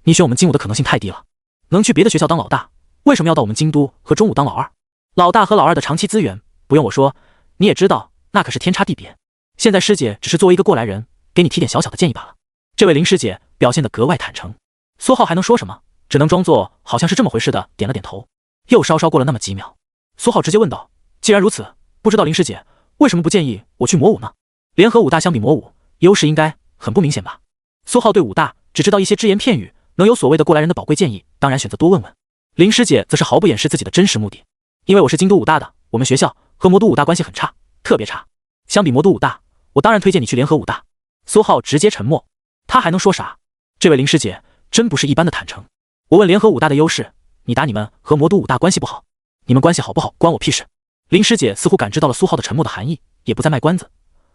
你选我们精武的可能性太低了，能去别的学校当老大，为什么要到我们京都和中武当老二？老大和老二的长期资源，不用我说，你也知道，那可是天差地别。现在师姐只是作为一个过来人，给你提点小小的建议罢了。这位林师姐表现得格外坦诚，苏浩还能说什么？只能装作好像是这么回事的点了点头。又稍稍过了那么几秒，苏浩直接问道，既然如此，不知道林师姐为什么不建议我去魔武呢？联合武大相比魔武，优势应该很不明显吧？苏浩对武大只知道一些只言片语，能有所谓的过来人的宝贵建议，当然选择多问问。林师姐则是毫不掩饰自己的真实目的，因为我是京都武大的，我们学校和魔都武大关系很差，特别差。相比魔都武大，我当然推荐你去联合武大。苏浩直接沉默，他还能说啥？这位林师姐真不是一般的坦诚。我问联合武大的优势，你答你们和魔都武大关系不好，你们关系好不好关我屁事。林师姐似乎感知到了苏浩的沉默的含义，也不再卖关子，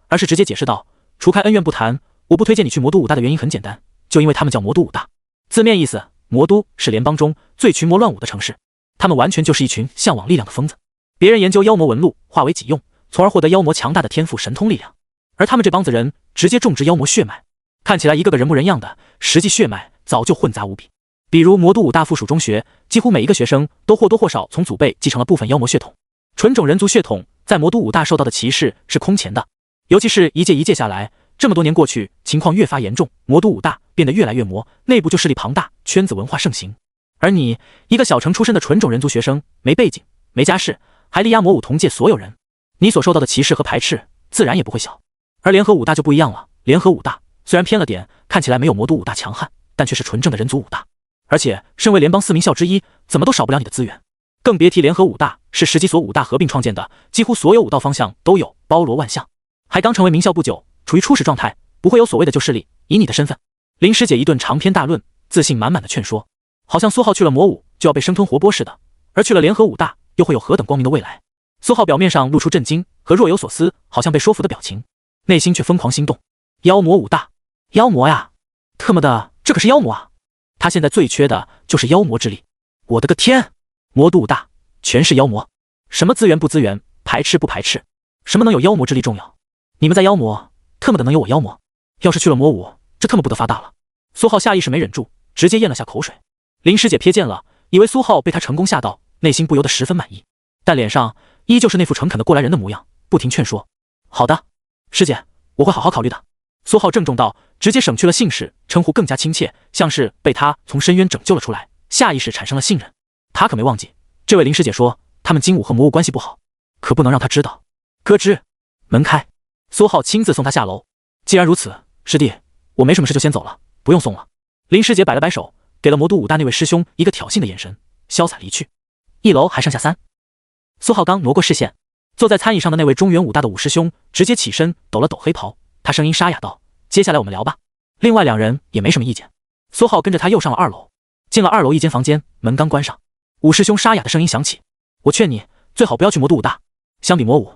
而是直接解释道，除开恩怨不谈，我不推荐你去魔都武大的原因很简单，就因为他们叫魔都武大，字面意思，魔都是联邦中最群魔乱舞的城市，他们完全就是一群向往力量的疯子。别人研究妖魔纹路，化为己用，从而获得妖魔强大的天赋神通力量，而他们这帮子人直接种植妖魔血脉，看起来一个个人模人样的，实际血脉早就混杂无比。比如魔都武大附属中学，几乎每一个学生都或多或少从祖辈继承了部分妖魔血统。纯种人族血统在魔都武大受到的歧视是空前的，尤其是一届一届下来，这么多年过去，情况越发严重，魔都武大变得越来越魔，内部就势力庞大，圈子文化盛行。而你一个小城出身的纯种人族学生，没背景，没家世，还力压魔武同届所有人，你所受到的歧视和排斥自然也不会小。而联合武大就不一样了，联合武大虽然偏了点，看起来没有魔都武大强悍，但却是纯正的人族武大，而且身为联邦4名校之一，怎么都少不了你的资源。更别提联合武大是10几所武大合并创建的，几乎所有武道方向都有，包罗万象。还刚成为名校不久，处于初始状态，不会有所谓的旧势力。以你的身份，林师姐一顿长篇大论，自信满满的劝说，好像苏浩去了魔武就要被生吞活剥似的，而去了联合武大又会有何等光明的未来。苏浩表面上露出震惊和若有所思，好像被说服的表情，内心却疯狂心动。妖魔武大，妖魔呀，特么的，这可是妖魔啊！他现在最缺的就是妖魔之力。我的个天，魔都武大全是妖魔，什么资源不资源，排斥不排斥，什么能有妖魔之力重要？你们在妖魔，特么的能有我妖魔？要是去了魔武，这特么不得发大了。苏浩下意识没忍住，直接咽了下口水。林师姐瞥见了，以为苏浩被他成功吓到，内心不由得十分满意，但脸上依旧是那副诚恳的过来人的模样，不停劝说。好的，师姐，我会好好考虑的。苏浩郑重道，直接省去了姓氏，称呼更加亲切，像是被他从深渊拯救了出来，下意识产生了信任。他可没忘记，这位林师姐说他们精武和魔武关系不好，可不能让他知道。咯吱，门开，苏浩亲自送他下楼。既然如此，师弟，我没什么事就先走了，不用送了。林师姐摆了摆手，给了魔都武大那位师兄一个挑衅的眼神，潇洒离去。1楼还剩下3。苏浩刚挪过视线，坐在餐椅上的那位中原武大的武师兄直接起身抖了抖黑袍，他声音沙哑道，接下来我们聊吧。另外2人也没什么意见。苏浩跟着他又上了2楼，进了2楼一间房间，门刚关上，武师兄沙哑的声音响起，我劝你最好不要去魔都武大，相比魔武，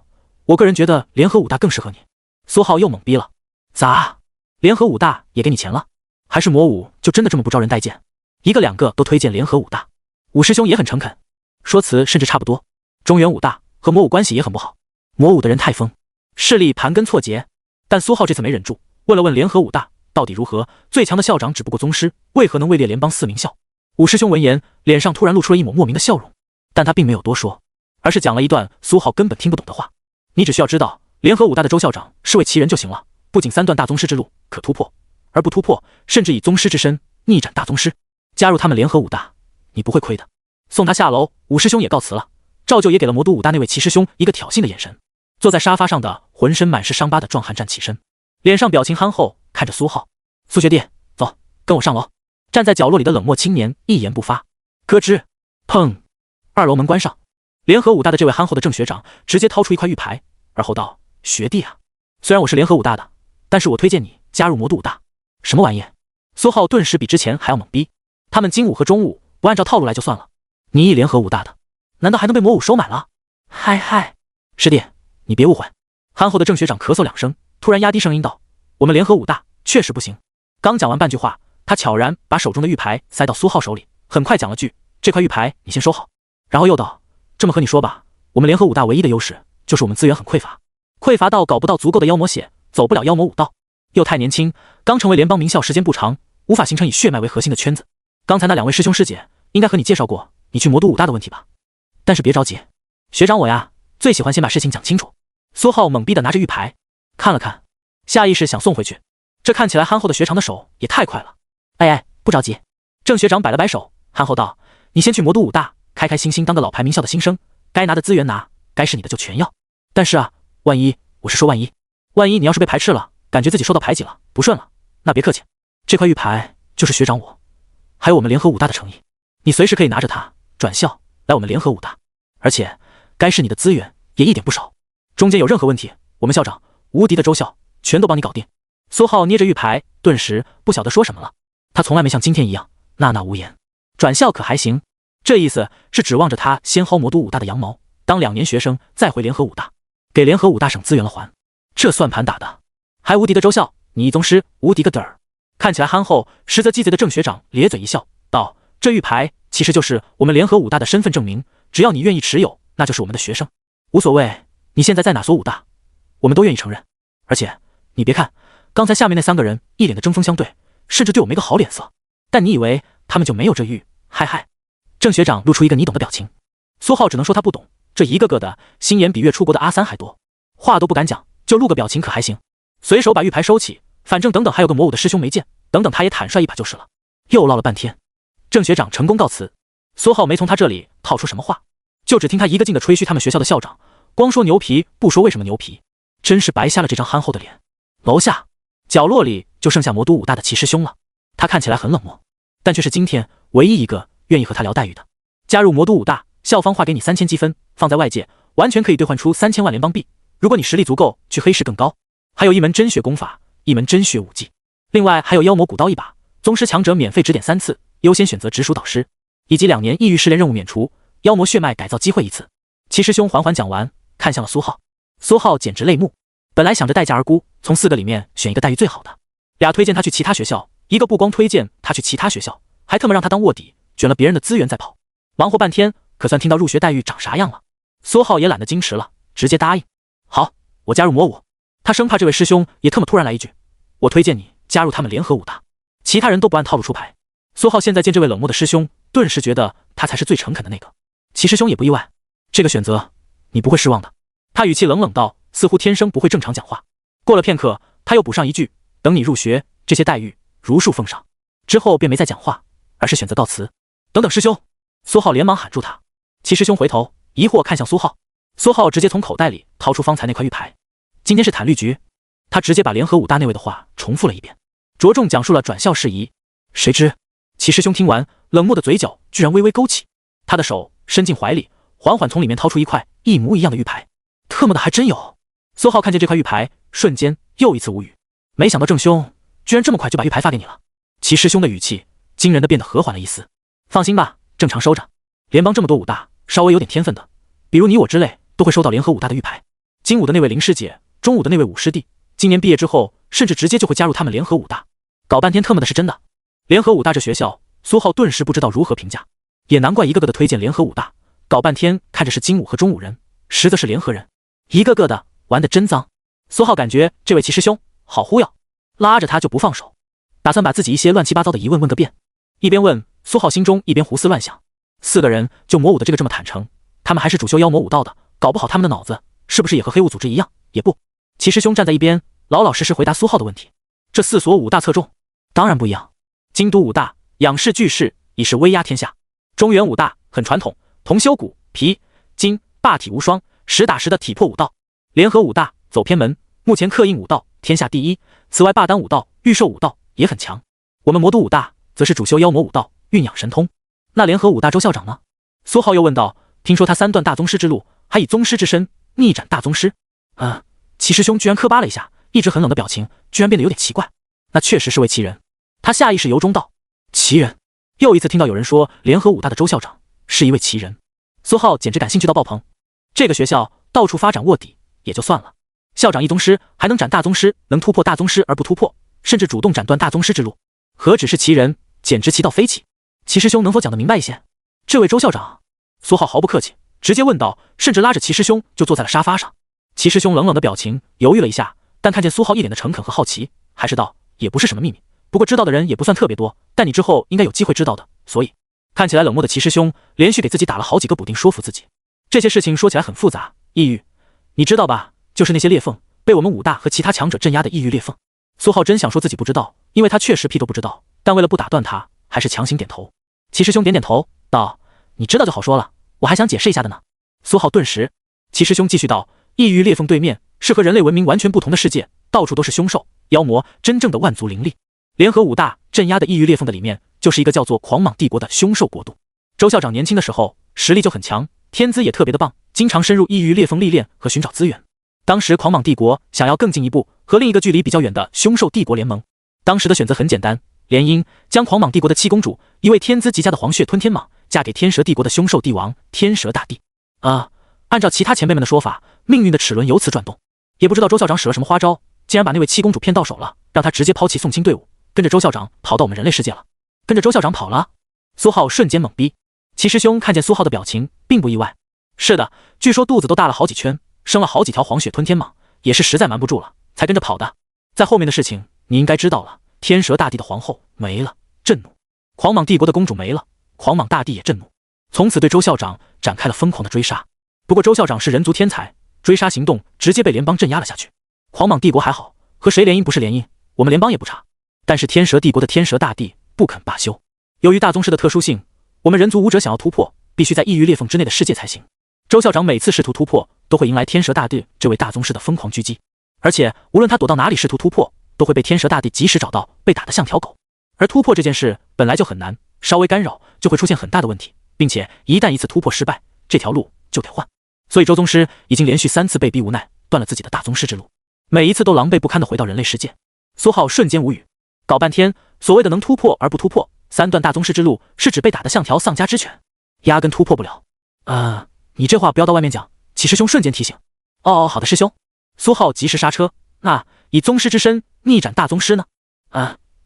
我个人觉得联合武大更适合你。苏浩又懵逼了，咋？联合武大也给你钱了？还是魔武就真的这么不招人待见？一个两个都推荐联合武大。武师兄也很诚恳，说辞甚至差不多。中原武大和魔武关系也很不好，魔武的人太疯，势力盘根错节。但苏浩这次没忍住，问了问联合武大到底如何，最强的校长只不过宗师，为何能位列联邦4名校？武师兄闻言，脸上突然露出了一抹莫名的笑容，但他并没有多说。而是讲了一段苏浩根本听不懂的话。你只需要知道，联合武大的周校长是位奇人就行了，不仅3段大宗师之路可突破，而不突破，甚至以宗师之身逆斩大宗师。加入他们联合武大，你不会亏的。送他下楼，武师兄也告辞了。赵就也给了魔都武大那位齐师兄一个挑衅的眼神。坐在沙发上的浑身满是伤疤的壮汉站起身，脸上表情憨厚，看着苏浩：“苏学弟，走，跟我上楼。”站在角落里的冷漠青年一言不发。咯吱，砰，2楼门关上。联合武大的这位憨厚的郑学长直接掏出一块玉牌，而后道：“学弟啊，虽然我是联合武大的，但是我推荐你加入魔都武大。”什么玩意？苏浩顿时比之前还要懵逼。他们精武和中武不按照套路来就算了，你一联合武大的，难道还能被魔武收买了？嗨嗨，师弟，你别误会。憨厚的郑学长咳嗽2声，突然压低声音道：“我们联合武大确实不行。”刚讲完半句话，他悄然把手中的玉牌塞到苏浩手里，很快讲了句：“这块玉牌你先收好。”然后又道：“这么和你说吧，我们联合武大唯一的优势就是我们资源很匮乏，匮乏到搞不到足够的妖魔血，走不了妖魔武道，又太年轻，刚成为联邦名校时间不长，无法形成以血脉为核心的圈子。刚才那2位师兄师姐应该和你介绍过你去魔都武大的问题吧？但是别着急，学长我呀，最喜欢先把事情讲清楚。”苏浩懵逼的拿着玉牌看了看，下意识想送回去。这看起来憨厚的学长的手也太快了。哎，不着急。郑学长摆了摆手，憨厚道：“你先去魔都武大，开开心心当个老牌名校的新生，该拿的资源拿，该是你的就全要。但是啊，万一，我是说万一你要是被排斥了，感觉自己受到排挤了，不顺了，那别客气，这块玉牌就是学长我，还有我们联合武大的诚意，你随时可以拿着它转校来我们联合武大，而且该是你的资源也一点不少。中间有任何问题，我们校长无敌的周校全都帮你搞定。”苏浩捏着玉牌，顿时不晓得说什么了。他从来没像今天一样讷讷无言。转校可还行？这意思是指望着他先薅魔都武大的羊毛，当2年学生再回联合武大，给联合武大省资源了还。这算盘打的，还无敌的周校，你一宗师无敌个嘚儿！看起来憨厚，实则鸡贼的郑学长咧嘴一笑，道：“这玉牌其实就是我们联合武大的身份证明，只要你愿意持有，那就是我们的学生，无所谓你现在在哪所武大，我们都愿意承认。而且你别看刚才下面那3个人一脸的针锋相对，甚至对我没个好脸色，但你以为他们就没有这玉？嗨嗨！”郑学长露出一个你懂的表情。苏浩只能说他不懂，这一个个的心眼比月出国的阿三还多，话都不敢讲，就露个表情可还行？随手把玉牌收起，反正等等还有个魔武的师兄没见，等等他也坦率一把就是了。又唠了半天，郑学长成功告辞。苏浩没从他这里套出什么话，就只听他一个劲的吹嘘他们学校的校长，光说牛皮不说为什么牛皮，真是白瞎了这张憨厚的脸。楼下角落里就剩下魔都武大的齐师兄了，他看起来很冷漠，但却是今天唯一一个愿意和他聊待遇的。加入魔都武大，校方划给你3000积分，放在外界完全可以兑换出3000万联邦币，如果你实力足够，去黑市更高。还有一门真血功法，一门真血武技，另外还有妖魔古刀一把，宗师强者免费指点3次，优先选择直属导师，以及2年异域试炼任务免除，妖魔血脉改造机会1次。齐师兄缓缓讲完，看向了苏浩。苏浩简直泪目，本来想着待价而沽，从4个里面选一个待遇最好的，2推荐他去其他学校，一个不光推荐他去其他学校，还特么让他当卧底，卷了别人的资源再跑，忙活半天，可算听到入学待遇长啥样了。苏浩也懒得矜持了，直接答应：“好，我加入魔武。”他生怕这位师兄也特么突然来一句：“我推荐你加入他们联合武大。”其他人都不按套路出牌。苏浩现在见这位冷漠的师兄，顿时觉得他才是最诚恳的那个。齐师兄也不意外，这个选择你不会失望的。他语气冷冷道，似乎天生不会正常讲话。过了片刻，他又补上一句：“等你入学，这些待遇如数奉上。”之后便没再讲话，而是选择告辞。等等师兄！苏浩连忙喊住他。齐师兄回头疑惑看向苏浩，苏浩直接从口袋里掏出方才那块玉牌。今天是坦律局，他直接把联合武大那位的话重复了一遍，着重讲述了转校事宜。谁知齐师兄听完，冷漠的嘴角居然微微勾起，他的手伸进怀里，缓缓从里面掏出一块一模一样的玉牌。特么的还真有！苏浩看见这块玉牌，瞬间又一次无语，没想到郑兄居然这么快就把玉牌发给你了。齐师兄的语气惊人的变得和缓了一丝。放心吧，正常收着。联邦这么多武大，稍微有点天分的，比如你我之类，都会收到联合武大的玉牌。金武的那位林师姐，中武的那位武师弟，今年毕业之后，甚至直接就会加入他们联合武大。搞半天特么的是真的。联合武大这学校，苏浩顿时不知道如何评价，也难怪一个个的推荐联合武大，搞半天看着是金武和中武人，实则是联合人，一个个的玩得真脏。苏浩感觉这位齐师兄好忽悠，拉着他就不放手，打算把自己一些乱七八糟的疑问问个遍。一边问，苏浩心中一边胡思乱想，4个人就魔武的这个这么坦诚，他们还是主修妖魔武道的，搞不好他们的脑子是不是也和黑雾组织一样？也不。齐师兄站在一边，老老实实回答苏浩的问题。这4所武大侧重，当然不一样。京都武大仰视巨势，以是威压天下；中原武大很传统，同修骨皮筋，霸体无双，实打实的体魄武道；联合武大走偏门，目前刻印武道天下第一。此外，霸丹武道、御兽武道也很强。我们魔都武大则是主修妖魔武道，蕴养神通。那联合武大周校长呢？苏浩又问道。听说他3段大宗师之路，还以宗师之身逆斩大宗师。齐师兄居然磕巴了一下，一直很冷的表情居然变得有点奇怪。那确实是位奇人。他下意识由衷道：奇人。又一次听到有人说联合武大的周校长是一位奇人，苏浩简直感兴趣到爆棚。这个学校到处发展卧底也就算了，校长一宗师还能斩大宗师，能突破大宗师而不突破，甚至主动斩断大宗师之路，何止是奇人，简直奇到飞起。齐师兄能否讲得明白一些？这位周校长，苏浩毫不客气，直接问道，甚至拉着齐师兄就坐在了沙发上。齐师兄冷冷的表情，犹豫了一下，但看见苏浩一脸的诚恳和好奇，还是道：也不是什么秘密，不过知道的人也不算特别多，但你之后应该有机会知道的。所以看起来冷漠的齐师兄连续给自己打了好几个补丁，说服自己。这些事情说起来很复杂，异域你知道吧？就是那些裂缝，被我们武大和其他强者镇压的异域裂缝。苏浩真想说自己不知道，因为他确实屁都不知道，但为了不打断他，还是强行点头。齐师兄点点头道：你知道就好说了，我还想解释一下的呢。苏浩顿时。齐师兄继续道：异域裂缝对面是和人类文明完全不同的世界，到处都是凶兽妖魔，真正的万族林立。联合武大镇压的异域裂缝的里面，就是一个叫做狂蟒帝国的凶兽国度。周校长年轻的时候实力就很强，天资也特别的棒，经常深入异域裂缝历练和寻找资源。当时狂蟒帝国想要更进一步，和另一个距离比较远的凶兽帝国联盟。当时的选择很简单，联姻，将狂蟒帝国的七公主，一位天资极佳的黄血吞天蟒，嫁给天蛇帝国的凶兽帝王天蛇大帝。按照其他前辈们的说法，命运的齿轮由此转动。也不知道周校长使了什么花招，竟然把那位七公主骗到手了，让她直接抛弃宋清队伍，跟着周校长跑到我们人类世界了。跟着周校长跑了？苏浩瞬间懵逼。齐师兄看见苏浩的表情，并不意外。是的，据说肚子都大了好几圈，生了好几条黄血吞天蟒，也是实在瞒不住了，才跟着跑的。在后面的事情你应该知道了，天蛇大帝的皇后没了，震怒；狂蟒帝国的公主没了，狂蟒大帝也震怒，从此对周校长展开了疯狂的追杀。不过周校长是人族天才，追杀行动直接被联邦镇压了下去。狂蟒帝国还好，和谁联姻不是联姻，我们联邦也不差。但是天蛇帝国的天蛇大帝不肯罢休。由于大宗师的特殊性，我们人族武者想要突破，必须在异域裂缝之内的世界才行。周校长每次试图突破，都会迎来天蛇大帝这位大宗师的疯狂狙击，而且无论他躲到哪里试图突破，都会被天蛇大帝及时找到，被打得像条狗。而突破这件事本来就很难，稍微干扰就会出现很大的问题，并且一旦一次突破失败，这条路就得换。所以周宗师已经连续3次被逼无奈，断了自己的大宗师之路，每一次都狼狈不堪地回到人类世界。苏浩瞬间无语，搞半天所谓的能突破而不突破，3段大宗师之路是指被打得像条丧家之犬，压根突破不了。你这话不要到外面讲。齐师兄瞬间提醒。好的师兄。苏浩及时刹车。那以宗师之身逆斩大宗师呢？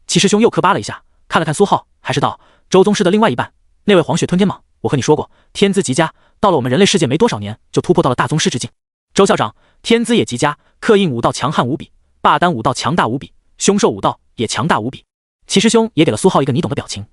齐师兄又磕巴了一下，看了看苏浩，还是道：周宗师的另外一半，那位黄血吞天蟒，我和你说过，天资极佳，到了我们人类世界没多少年，就突破到了大宗师之境。周校长天资也极佳，刻印武道强悍无比，霸丹武道强大无比，凶兽武道也强大无比。齐师兄也给了苏浩一个你懂的表情。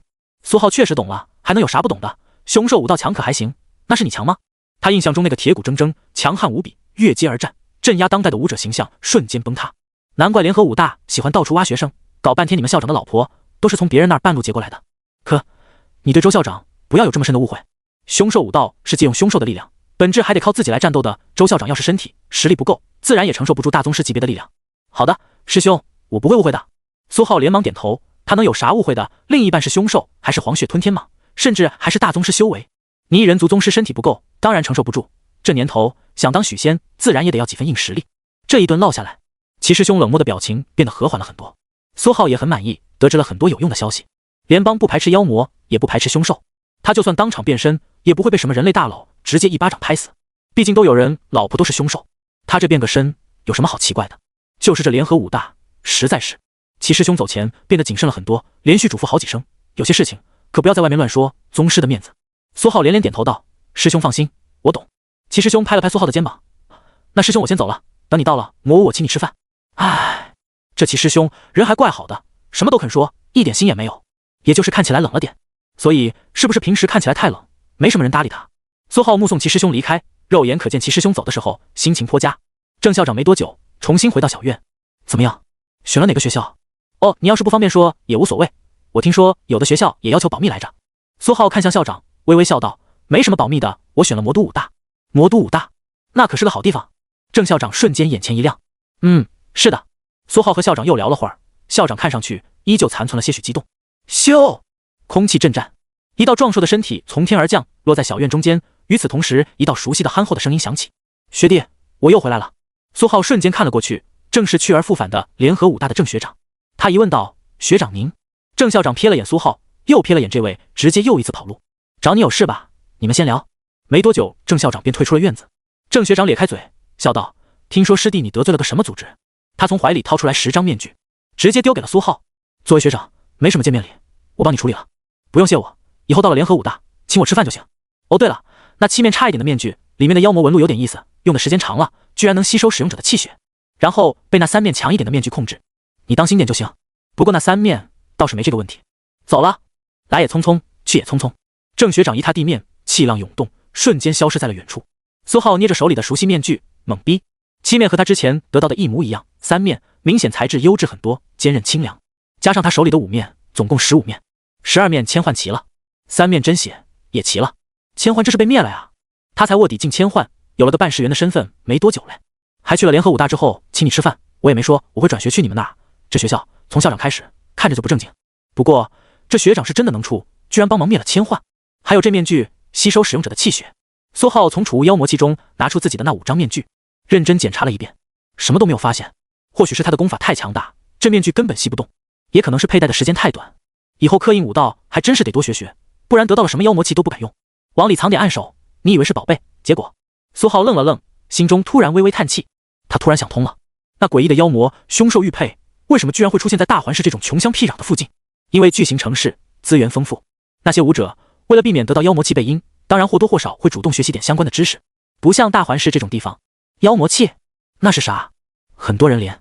苏浩确实懂了，还能有啥不懂的？凶兽武道强可还行，那是你强吗？他印象中那个铁骨铮铮、强悍无比、越阶而战、镇压当代的武者形象瞬间崩塌。难怪联合武大喜欢到处挖学生，搞半天你们校长的老婆都是从别人那儿半路接过来的。可你对周校长不要有这么深的误会，凶兽武道是借用凶兽的力量，本质还得靠自己来战斗的。周校长要是身体实力不够，自然也承受不住大宗师级别的力量。好的，师兄，我不会误会的。苏浩连忙点头，他能有啥误会的？另一半是凶兽，还是黄血吞天蟒，甚至还是大宗师修为。你一人族宗师身体不够，当然承受不住。这年头想当许仙，自然也得要几分硬实力。这一顿落下来，齐师兄冷漠的表情变得和缓了很多。苏浩也很满意，得知了很多有用的消息。联邦不排斥妖魔，也不排斥凶兽，他就算当场变身，也不会被什么人类大佬直接一巴掌拍死。毕竟都有人老婆都是凶兽，他这变个身有什么好奇怪的？就是这联合武大实在是。齐师兄走前变得谨慎了很多，连续嘱咐好几声，有些事情可不要在外面乱说，宗师的面子。苏浩连连点头道：师兄放心，我懂。齐师兄拍了拍苏浩的肩膀：那师兄我先走了，等你到了魔屋我请你吃饭。这齐师兄人还怪好的，什么都肯说，一点心也没有，也就是看起来冷了点。所以是不是平时看起来太冷，没什么人搭理他？苏浩目送齐师兄离开，肉眼可见齐师兄走的时候心情颇佳。郑校长没多久重新回到小院，怎么样，选了哪个学校？哦，你要是不方便说也无所谓，我听说有的学校也要求保密来着。苏浩看向校长，微微笑道，没什么保密的，我选了魔都武大。魔都武大，那可是个好地方。郑校长瞬间眼前一亮，是的。苏浩和校长又聊了会儿，校长看上去依旧残存了些许激动。咻，空气震颤，一道壮硕的身体从天而降，落在小院中间。与此同时，一道熟悉的憨厚的声音响起，学弟，我又回来了。苏浩瞬间看了过去，正是去而复返的联合武大的郑学长。他疑问道，学长您？郑校长瞥了眼苏浩，又瞥了眼这位，直接又一次跑路。找你有事吧，你们先聊。没多久，郑校长便退出了院子。郑学长咧开嘴笑道，听说师弟你得罪了个什么组织？他从怀里掏出来10张面具，直接丢给了苏浩。作为学长，没什么见面礼，我帮你处理了，不用谢我，以后到了联合武大请我吃饭就行。哦对了，那漆面差一点的面具里面的妖魔纹路有点意思，用的时间长了居然能吸收使用者的气血，然后被那3面强一点的面具控制，你当心点就行。不过那3面倒是没这个问题。走了，来也匆匆，去也匆匆。郑学长一踏地面，气浪涌动，瞬间消失在了远处。苏浩捏着手里的熟悉面具，懵逼。漆面和他之前得到的一模一样，3面明显材质优质很多，坚韧清凉，加上他手里的5面，总共15面，12面千换齐了，3面真血也齐了。千换这是被灭了呀？他才卧底进千换，有了个办事员的身份没多久嘞，还去了联合武大之后请你吃饭，我也没说我会转学去你们那儿。这学校从校长开始看着就不正经，不过这学长是真的能出，居然帮忙灭了千换。还有这面具吸收使用者的气血。苏浩从储物妖魔器中拿出自己的那5张面具，认真检查了一遍，什么都没有发现。或许是他的功法太强大，这面具根本吸不动，也可能是佩戴的时间太短，以后刻印武道还真是得多学学，不然得到了什么妖魔器都不敢用，往里藏点暗手，你以为是宝贝，结果……苏浩愣了愣，心中突然微微叹气，他突然想通了，那诡异的妖魔凶兽玉佩为什么居然会出现在大环市这种穷乡僻壤的附近？因为巨型城市资源丰富，那些武者为了避免得到妖魔器背阴，当然或多或少会主动学习点相关的知识，不像大环市这种地方，妖魔器那是啥？很多人连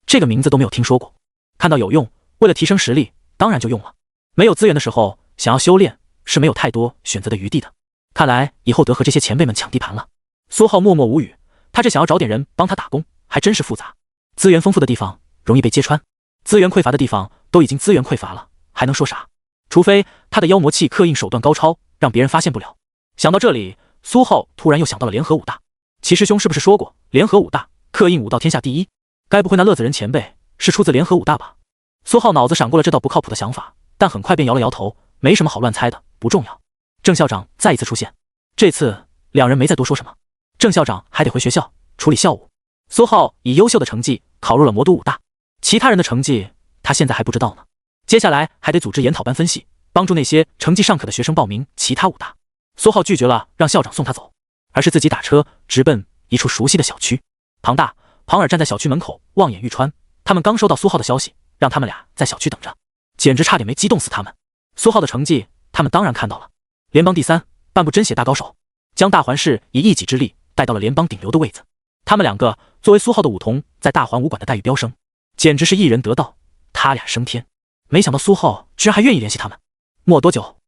这个名字都没有听说过，看到有用，为了提升实力，当然就用了。没有资源的时候，想要修炼是没有太多选择的余地的。看来以后得和这些前辈们抢地盘了。苏浩默默无语，他这想要找点人帮他打工，还真是复杂。资源丰富的地方容易被揭穿，资源匮乏的地方都已经资源匮乏了，还能说啥？除非他的妖魔器刻印手段高超，让别人发现不了。想到这里，苏浩突然又想到了联合武大。齐师兄是不是说过联合武大刻印武道天下第一？该不会那乐子人前辈是出自联合武大吧？苏浩脑子闪过了这道不靠谱的想法，但很快便摇了摇头，没什么好乱猜的，不重要。郑校长再一次出现，这次两人没再多说什么。郑校长还得回学校处理校务，苏浩以优秀的成绩考入了魔都武大，其他人的成绩他现在还不知道呢。接下来还得组织研讨班分析，帮助那些成绩尚可的学生报名其他武大。苏浩拒绝了让校长送他走，而是自己打车直奔一处熟悉的小区。庞大、庞尔站在小区门口望眼欲穿，他们刚收到苏浩的消息，让他们俩在小区等着，简直差点没激动死他们。苏浩的成绩他们当然看到了，联邦第3，半步真血大高手，将大环市以一己之力带到了联邦顶流的位子。他们两个作为苏浩的武童，在大环武馆的待遇飙升，简直是一人得道，他俩升天。没想到苏浩居然还愿意联系他们。没多久，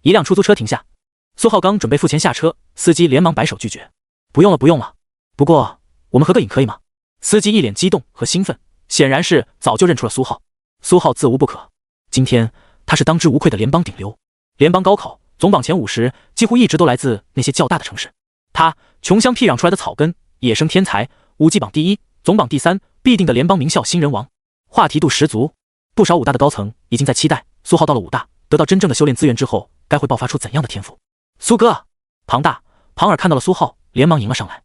一辆出租车停下，苏浩刚准备付钱下车，司机连忙摆手拒绝：“不用了，不用了。不过我们合个影可以吗？”司机一脸激动和兴奋，显然是早就认出了苏浩。苏浩自无不可，今天他是当之无愧的联邦顶流，联邦高考总榜前50几乎一直都来自那些较大的城市。他穷乡僻壤出来的草根，野生天才，武技榜第1，总榜第3，必定的联邦名校新人王，话题度十足。不少武大的高层已经在期待苏浩到了武大，得到真正的修炼资源之后，该会爆发出怎样的天赋。苏哥，庞大、庞尔看到了苏浩，连忙迎了上来。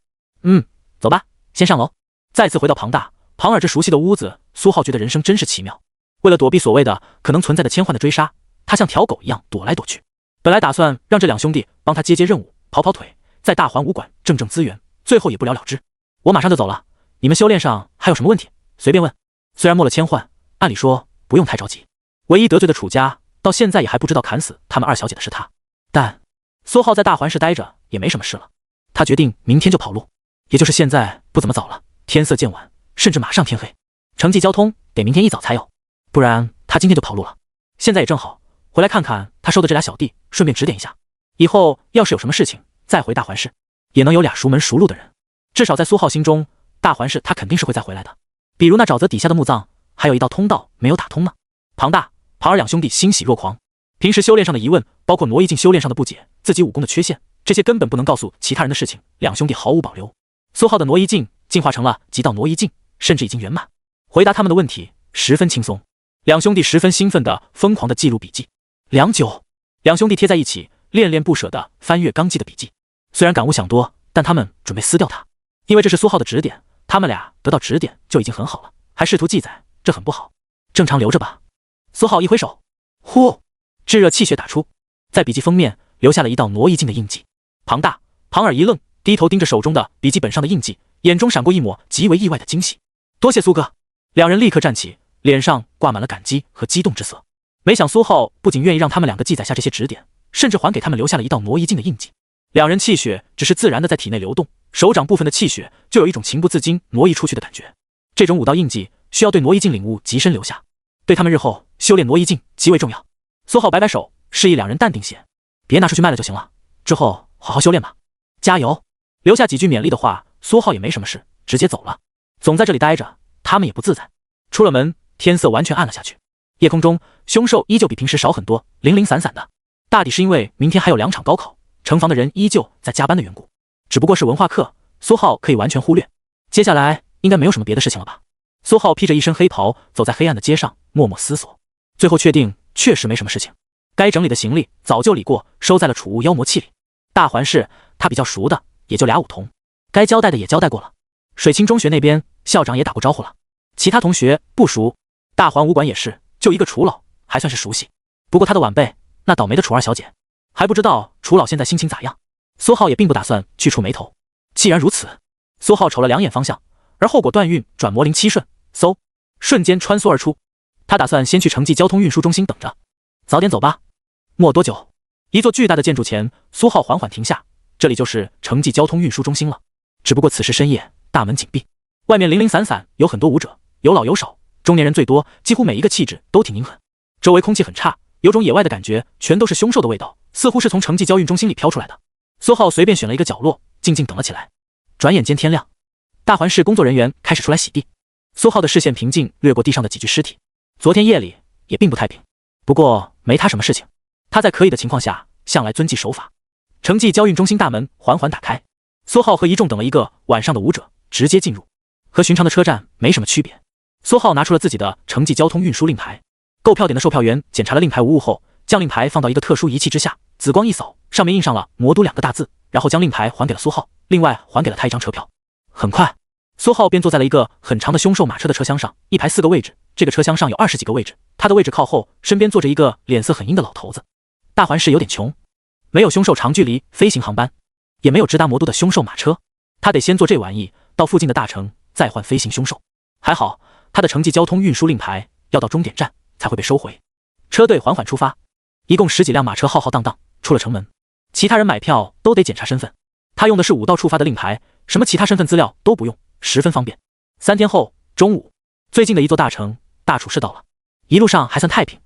走吧，先上楼。再次回到庞大、庞尔这熟悉的屋子，苏浩觉得人生真是奇妙。为了躲避所谓的可能存在的千幻的追杀，他像条狗一样躲来躲去。本来打算让这两兄弟帮他接任务，跑跑腿，在大环武馆挣资源，最后也不了了之。我马上就走了，你们修炼上还有什么问题，随便问。虽然没了千幻，按理说不用太着急。唯一得罪的楚家，到现在也还不知道砍死他们2小姐的是他。但苏浩在大环市待着也没什么事了，他决定明天就跑路，也就是现在不怎么早了，天色渐晚，甚至马上天黑。城际交通得明天一早才有，不然他今天就跑路了。现在也正好，回来看看他收的这俩小弟，顺便指点一下，以后要是有什么事情再回大环市，也能有俩熟门熟路的人。至少在苏浩心中，大环市他肯定是会再回来的。比如那沼泽底下的墓葬，还有一道通道没有打通呢。庞大、庞儿两兄弟欣喜若狂。平时修炼上的疑问，包括挪移境修炼上的不解，自己武功的缺陷，这些根本不能告诉其他人的事情，两兄弟毫无保留。苏浩的挪移境进化成了极道挪移境，甚至已经圆满。回答他们的问题十分轻松。两兄弟十分兴奋地疯狂地记录笔记。良久，两兄弟贴在一起，恋恋不舍地翻阅刚记的笔记。虽然感悟想多，但他们准备撕掉它，因为这是苏浩的指点，他们俩得到指点就已经很好了，还试图记载，这很不好。正常留着吧。苏浩一挥手，呼，炙热气血打出，在笔记封面留下了一道挪移境的印记。庞大、庞尔一愣，低头盯着手中的笔记本上的印记，眼中闪过一抹极为意外的惊喜。多谢苏哥！两人立刻站起，脸上挂满了感激和激动之色。没想苏浩不仅愿意让他们两个记载下这些指点，甚至还给他们留下了一道挪移境的印记。两人气血只是自然的在体内流动，手掌部分的气血就有一种情不自禁挪移出去的感觉。这种武道印记需要对挪移境领悟极深留下，对他们日后修炼挪移境极为重要。苏浩摆摆手，示意两人淡定些，别拿出去卖了就行了，之后好好修炼吧，加油！留下几句勉励的话，苏浩也没什么事，直接走了。总在这里待着，他们也不自在。出了门，天色完全暗了下去。夜空中凶兽依旧比平时少很多，零零散散的。大抵是因为明天还有2场高考，城防的人依旧在加班的缘故。只不过是文化课，苏浩可以完全忽略。接下来应该没有什么别的事情了吧？苏浩披着一身黑袍，走在黑暗的街上，默默思索。最后确定确实没什么事情。该整理的行李早就理过，收在了储物妖魔器里。大环市他比较熟的也就俩武童，该交代的也交代过了。水清中学那边校长也打过招呼了，其他同学不熟。大环武馆也是，就一个楚老还算是熟悉，不过他的晚辈那倒霉的楚二小姐，还不知道楚老现在心情咋样。苏浩也并不打算去触眉头。既然如此，苏浩瞅了2眼方向，而后果断运转魔灵7瞬，嗖，瞬间穿梭而出。他打算先去城际交通运输中心等着，早点走吧。没多久，一座巨大的建筑前，苏浩缓缓停下，这里就是城际交通运输中心了。只不过此时深夜，大门紧闭，外面零零散散有很多武者，有老有少，中年人最多，几乎每一个气质都挺阴狠。周围空气很差，有种野外的感觉，全都是凶兽的味道，似乎是从城际交运中心里飘出来的。苏浩随便选了一个角落，静静等了起来。转眼间天亮，大环市工作人员开始出来洗地。苏浩的视线平静掠过地上的几具尸体，昨天夜里也并不太平，不过没他什么事情。他在可以的情况下，向来遵纪守法。城际交运中心大门缓缓打开，苏浩和一众等了一个晚上的武者直接进入，和寻常的车站没什么区别。苏浩拿出了自己的城际交通运输令牌，购票点的售票员检查了令牌无误后，将令牌放到一个特殊仪器之下，紫光一扫，上面印上了魔都2个大字，然后将令牌还给了苏浩，另外还给了他一张车票。很快，苏浩便坐在了一个很长的凶兽马车的车厢上，一排4个位置，这个车厢上有20几个位置，他的位置靠后，身边坐着一个脸色很阴的老头子。大环市有点穷，没有凶兽长距离飞行航班，也没有直达魔都的凶兽马车，他得先坐这玩意到附近的大城，再换飞行凶兽。还好他的城际交通运输令牌要到终点站才会被收回。车队缓缓出发，一共10几辆马车浩浩荡荡出了城门。其他人买票都得检查身份，他用的是5道触发的令牌，什么其他身份资料都不用，十分方便。3天后中午，最近的一座大城大楚市到了，一路上还算太平，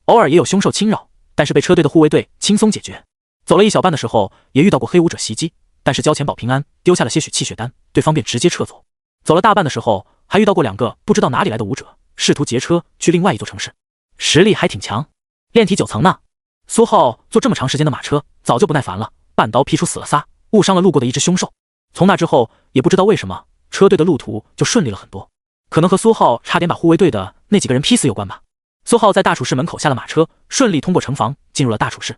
偶尔也有凶兽侵扰，但是被车队的护卫队轻松解决。走了一小半的时候，也遇到过黑武者袭击，但是交钱保平安，丢下了些许气血丹，对方便直接撤走。走了大半的时候，还遇到过2个不知道哪里来的武者，试图劫车去另外一座城市，实力还挺强，炼体9层呢。苏浩坐这么长时间的马车，早就不耐烦了，半刀劈出死了仨，误伤了路过的一只凶兽。从那之后，也不知道为什么，车队的路途就顺利了很多，可能和苏浩差点把护卫队的那几个人劈死有关吧。苏浩在大楚市门口下了马车，顺利通过城防，进入了大楚市。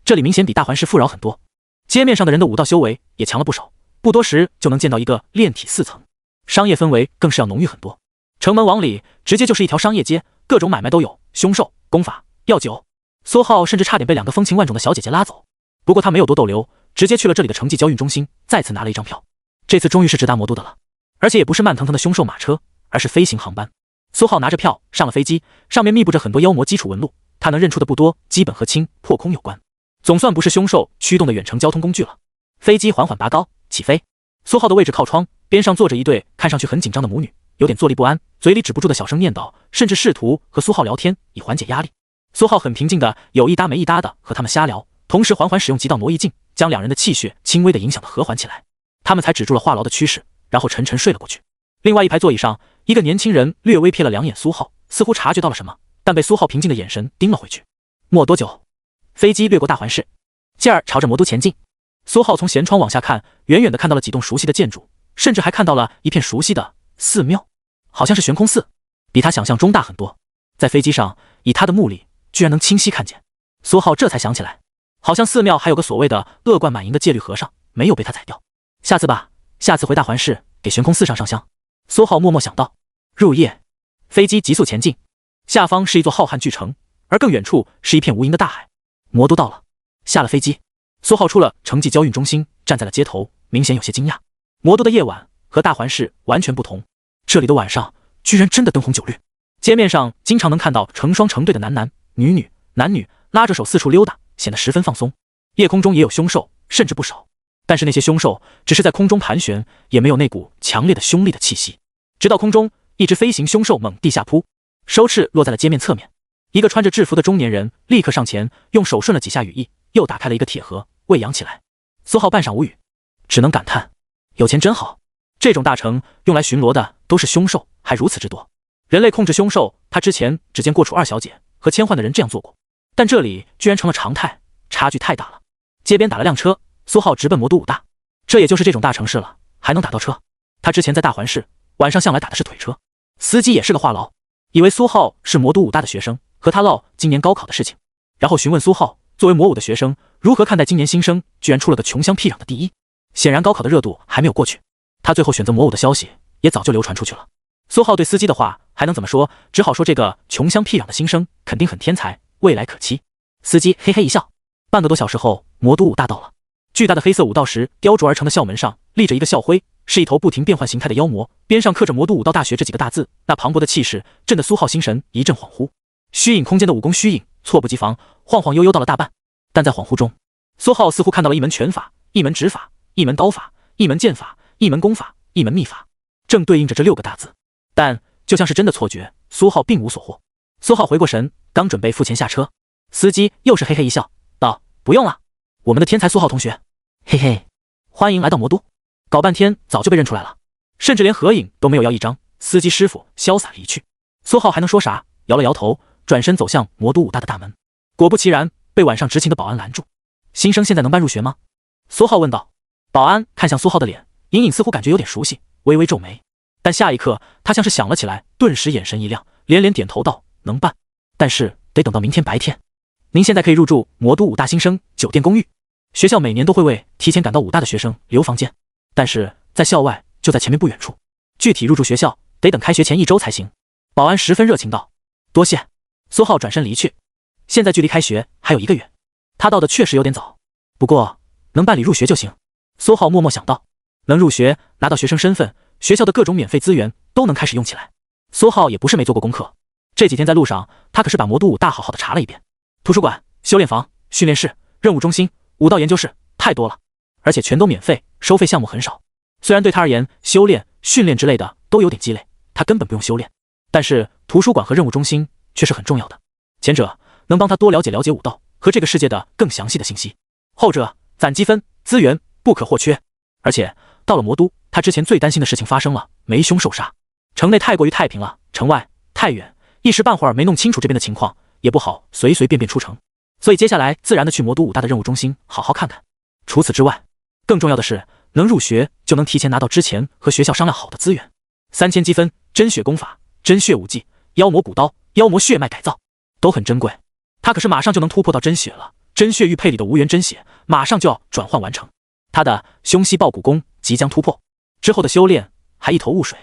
这里明显比大环市富饶很多，街面上的人的武道修为也强了不少，不多时就能见到一个炼体4层，商业氛围更是要浓郁很多。城门往里直接就是一条商业街，各种买卖都有，凶兽、功法、药酒。苏浩甚至差点被2个风情万种的小姐姐拉走，不过他没有多逗留，直接去了这里的城际交运中心，再次拿了一张票。这次终于是直达魔都的了，而且也不是慢腾腾的凶兽马车，而是飞行航班。苏浩拿着票上了飞机，上面密布着很多妖魔基础纹路，他能认出的不多，基本和轻破空有关，总算不是凶兽驱动的远程交通工具了。飞机缓缓拔高起飞，苏浩的位置靠窗，边上坐着一对看上去很紧张的母女，有点坐立不安，嘴里止不住的小声念叨，甚至试图和苏浩聊天以缓解压力。苏浩很平静的有一搭没一搭的和他们瞎聊，同时缓缓使用极道挪移境，将两人的气血轻微的影响的和缓起来，他们才止住了话痨的趋势，然后沉沉睡了过去。另外一排座椅上，一个年轻人略微瞥了两眼苏浩，似乎察觉到了什么，但被苏浩平静的眼神盯了回去。没多久，飞机掠过大环市，继而朝着魔都前进。苏浩从舷窗往下看，远远的看到了几栋熟悉的建筑，甚至还看到了一片熟悉的寺庙，好像是悬空寺，比他想象中大很多。在飞机上，以他的目力，居然能清晰看见。苏浩这才想起来，好像寺庙还有个所谓的恶贯满盈的戒律和尚，没有被他宰掉。下次吧，下次回大环市给悬空寺上香。苏浩默默想到。入夜，飞机急速前进，下方是一座浩瀚巨城，而更远处是一片无垠的大海。魔都到了。下了飞机，苏浩出了城际交运中心，站在了街头，明显有些惊讶。魔都的夜晚和大环市完全不同，这里的晚上居然真的灯红酒绿。街面上经常能看到成双成对的男女拉着手四处溜达，显得十分放松。夜空中也有凶兽，甚至不少，但是那些凶兽只是在空中盘旋，也没有那股强烈的凶厉的气息。直到空中一只飞行凶兽猛地下扑，收翅落在了街面侧面。一个穿着制服的中年人立刻上前，用手顺了几下羽翼，又打开了一个铁盒，喂养起来。苏浩半晌无语，只能感叹有钱真好。这种大城用来巡逻的都是凶兽，还如此之多。人类控制凶兽，他之前只见过楚二小姐和千幻的人这样做过，但这里居然成了常态，差距太大了。街边打了辆车，苏浩直奔魔都武大。这也就是这种大城市了，还能打到车。他之前在大环市晚上向来打的是腿车，司机也是个话痨，以为苏浩是魔都武大的学生，和他唠今年高考的事情，然后询问苏浩作为魔武的学生如何看待今年新生居然出了个穷乡僻壤的第一。显然高考的热度还没有过去，他最后选择魔武的消息也早就流传出去了。苏浩对司机的话还能怎么说，只好说这个穷乡僻壤的新生肯定很天才，未来可期。司机嘿嘿一笑。半个多小时后，魔都武大到了。巨大的黑色武道石雕琢而成的校门上立着一个校徽，是一头不停变换形态的妖魔，边上刻着魔都武道大学这几个大字，那磅礴的气势震得苏浩心神一阵恍惚。虚影空间的武功虚影猝不及防，晃晃悠悠到了大半，但在恍惚中，苏浩似乎看到了一门拳法，一门指法，一门刀法，一门剑法，一门功法，一门秘法，正对应着这6个大字。但就像是真的错觉，苏浩并无所获。苏浩回过神，刚准备付钱下车，司机又是嘿嘿一笑，道：“不用了，我们的天才苏浩同学，嘿嘿，欢迎来到魔都。”搞半天早就被认出来了，甚至连合影都没有要一张。司机师傅潇洒离去，苏浩还能说啥？摇了摇头，转身走向魔都武大的大门。果不其然，被晚上执勤的保安拦住。新生现在能办入学吗？苏浩问道。保安看向苏浩的脸，隐隐似乎感觉有点熟悉，微微皱眉。但下一刻他像是想了起来，顿时眼神一亮，连连点头道：“能办，但是得等到明天白天。您现在可以入住魔都武大新生酒店公寓，学校每年都会为提前赶到武大的学生留房间，但是在校外就在前面不远处，具体入住学校得等开学前1周才行。”保安十分热情道：“多谢。”苏浩转身离去。现在距离开学还有1个月，他到的确实有点早，不过能办理入学就行。苏浩默默想到，能入学拿到学生身份，学校的各种免费资源都能开始用起来。苏浩也不是没做过功课，这几天在路上他可是把魔都武大好好的查了一遍，图书馆、修炼房、训练室、任务中心、武道研究室，太多了，而且全都免费，收费项目很少。虽然对他而言修炼、训练之类的都有点鸡肋，他根本不用修炼，但是图书馆和任务中心却是很重要的，前者能帮他多了解武道和这个世界的更详细的信息，后者攒积分资源不可或缺。而且到了魔都，他之前最担心的事情发生了，没凶受杀。城内太过于太平了，城外太远，一时半会儿没弄清楚这边的情况，也不好随随便便出城。所以接下来自然的去魔都武大的任务中心好好看看。除此之外，更重要的是能入学就能提前拿到之前和学校商量好的资源，3000积分、真血功法、真血武技、妖魔古刀、妖魔血脉改造，都很珍贵。他可是马上就能突破到真血了，真血玉佩里的无源真血马上就要转换完成。他的凶息爆骨功即将突破，之后的修炼还一头雾水。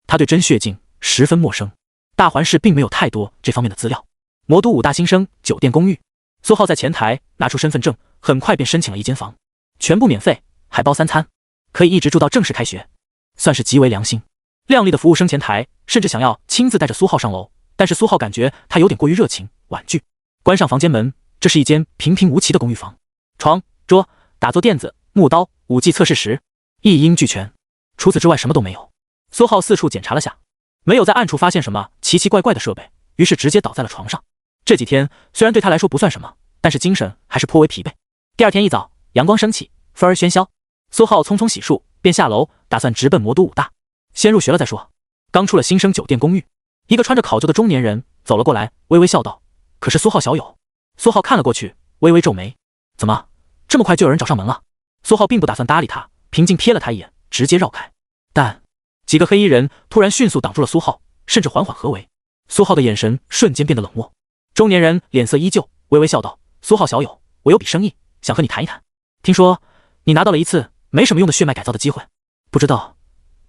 他对真血境十分陌生，大环市并没有太多这方面的资料。魔都武大新生酒店公寓，苏浩在前台拿出身份证，很快便申请了一间房，全部免费，还包3餐，可以一直住到正式开学，算是极为良心。靓丽的服务生前台甚至想要亲自带着苏浩上楼，但是苏浩感觉他有点过于热情，婉拒。关上房间门，这是一间平平无奇的公寓房，床、桌、打坐垫子、木刀、武技测试石，一应俱全。除此之外什么都没有。苏浩四处检查了下，没有在暗处发现什么奇奇怪怪的设备，于是直接倒在了床上。这几天虽然对他来说不算什么，但是精神还是颇为疲惫。第二天一早，阳光升起，风儿喧嚣。苏浩匆匆洗漱，便下楼，打算直奔魔都武大，先入学了再说。刚出了新生酒店公寓，一个穿着考究的中年人走了过来，微微笑道：“可是苏浩小友。”苏浩看了过去，微微皱眉：“怎么，这么快就有人找上门了？”苏浩并不打算搭理他，平静瞥了他一眼，直接绕开。但几个黑衣人突然迅速挡住了苏浩，甚至缓缓合围。苏浩的眼神瞬间变得冷漠。中年人脸色依旧，微微笑道：“苏浩小友，我有笔生意想和你谈一谈。听说你拿到了一次没什么用的血脉改造的机会，不知道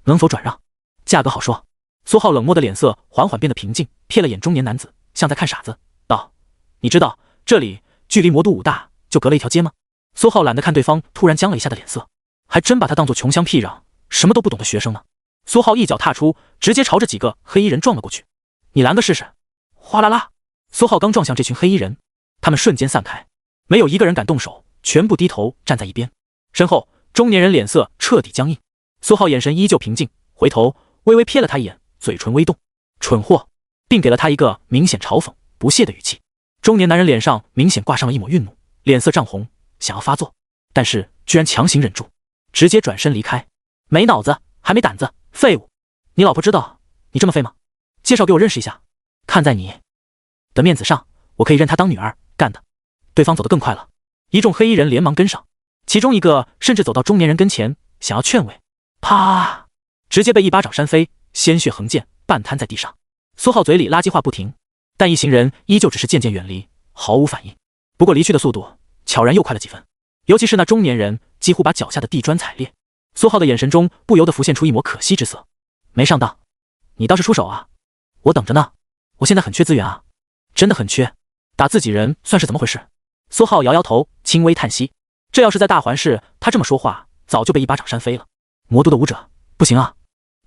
能否转让？价格好说。”苏浩冷漠的脸色缓缓变得平静，瞥了眼中年男子，像在看傻子，道：“你知道这里距离魔都武大就隔了一条街吗？”苏浩懒得看对方突然僵了一下的脸色，还真把他当作穷乡僻壤、什么都不懂的学生呢。苏浩一脚踏出，直接朝着几个黑衣人撞了过去。“你拦个试试！”哗啦啦，苏浩刚撞向这群黑衣人，他们瞬间散开，没有一个人敢动手，全部低头站在一边。身后中年人脸色彻底僵硬，苏浩眼神依旧平静，回头微微瞥了他一眼，嘴唇微动：“蠢货！”并给了他一个明显嘲讽、不屑的语气。中年男人脸上明显挂上了一抹愠怒，脸色涨红，想要发作，但是居然强行忍住，直接转身离开。“没脑子还没胆子，废物！你老婆知道你这么废吗？介绍给我认识一下，看在你的面子上，我可以认她当女儿。”干的。对方走得更快了，一众黑衣人连忙跟上，其中一个甚至走到中年人跟前，想要劝慰。啪！直接被一巴掌扇飞，鲜血横溅，半瘫在地上。苏浩嘴里垃圾话不停，但一行人依旧只是渐渐远离，毫无反应。不过离去的速度悄然又快了几分，尤其是那中年人几乎把脚下的地砖踩裂。苏浩的眼神中不由得浮现出一抹可惜之色。没上当，你倒是出手啊，我等着呢。我现在很缺资源啊，真的很缺。打自己人算是怎么回事？苏浩摇摇头，轻微叹息。这要是在大环市，他这么说话早就被一巴掌扇飞了。魔都的武者不行啊，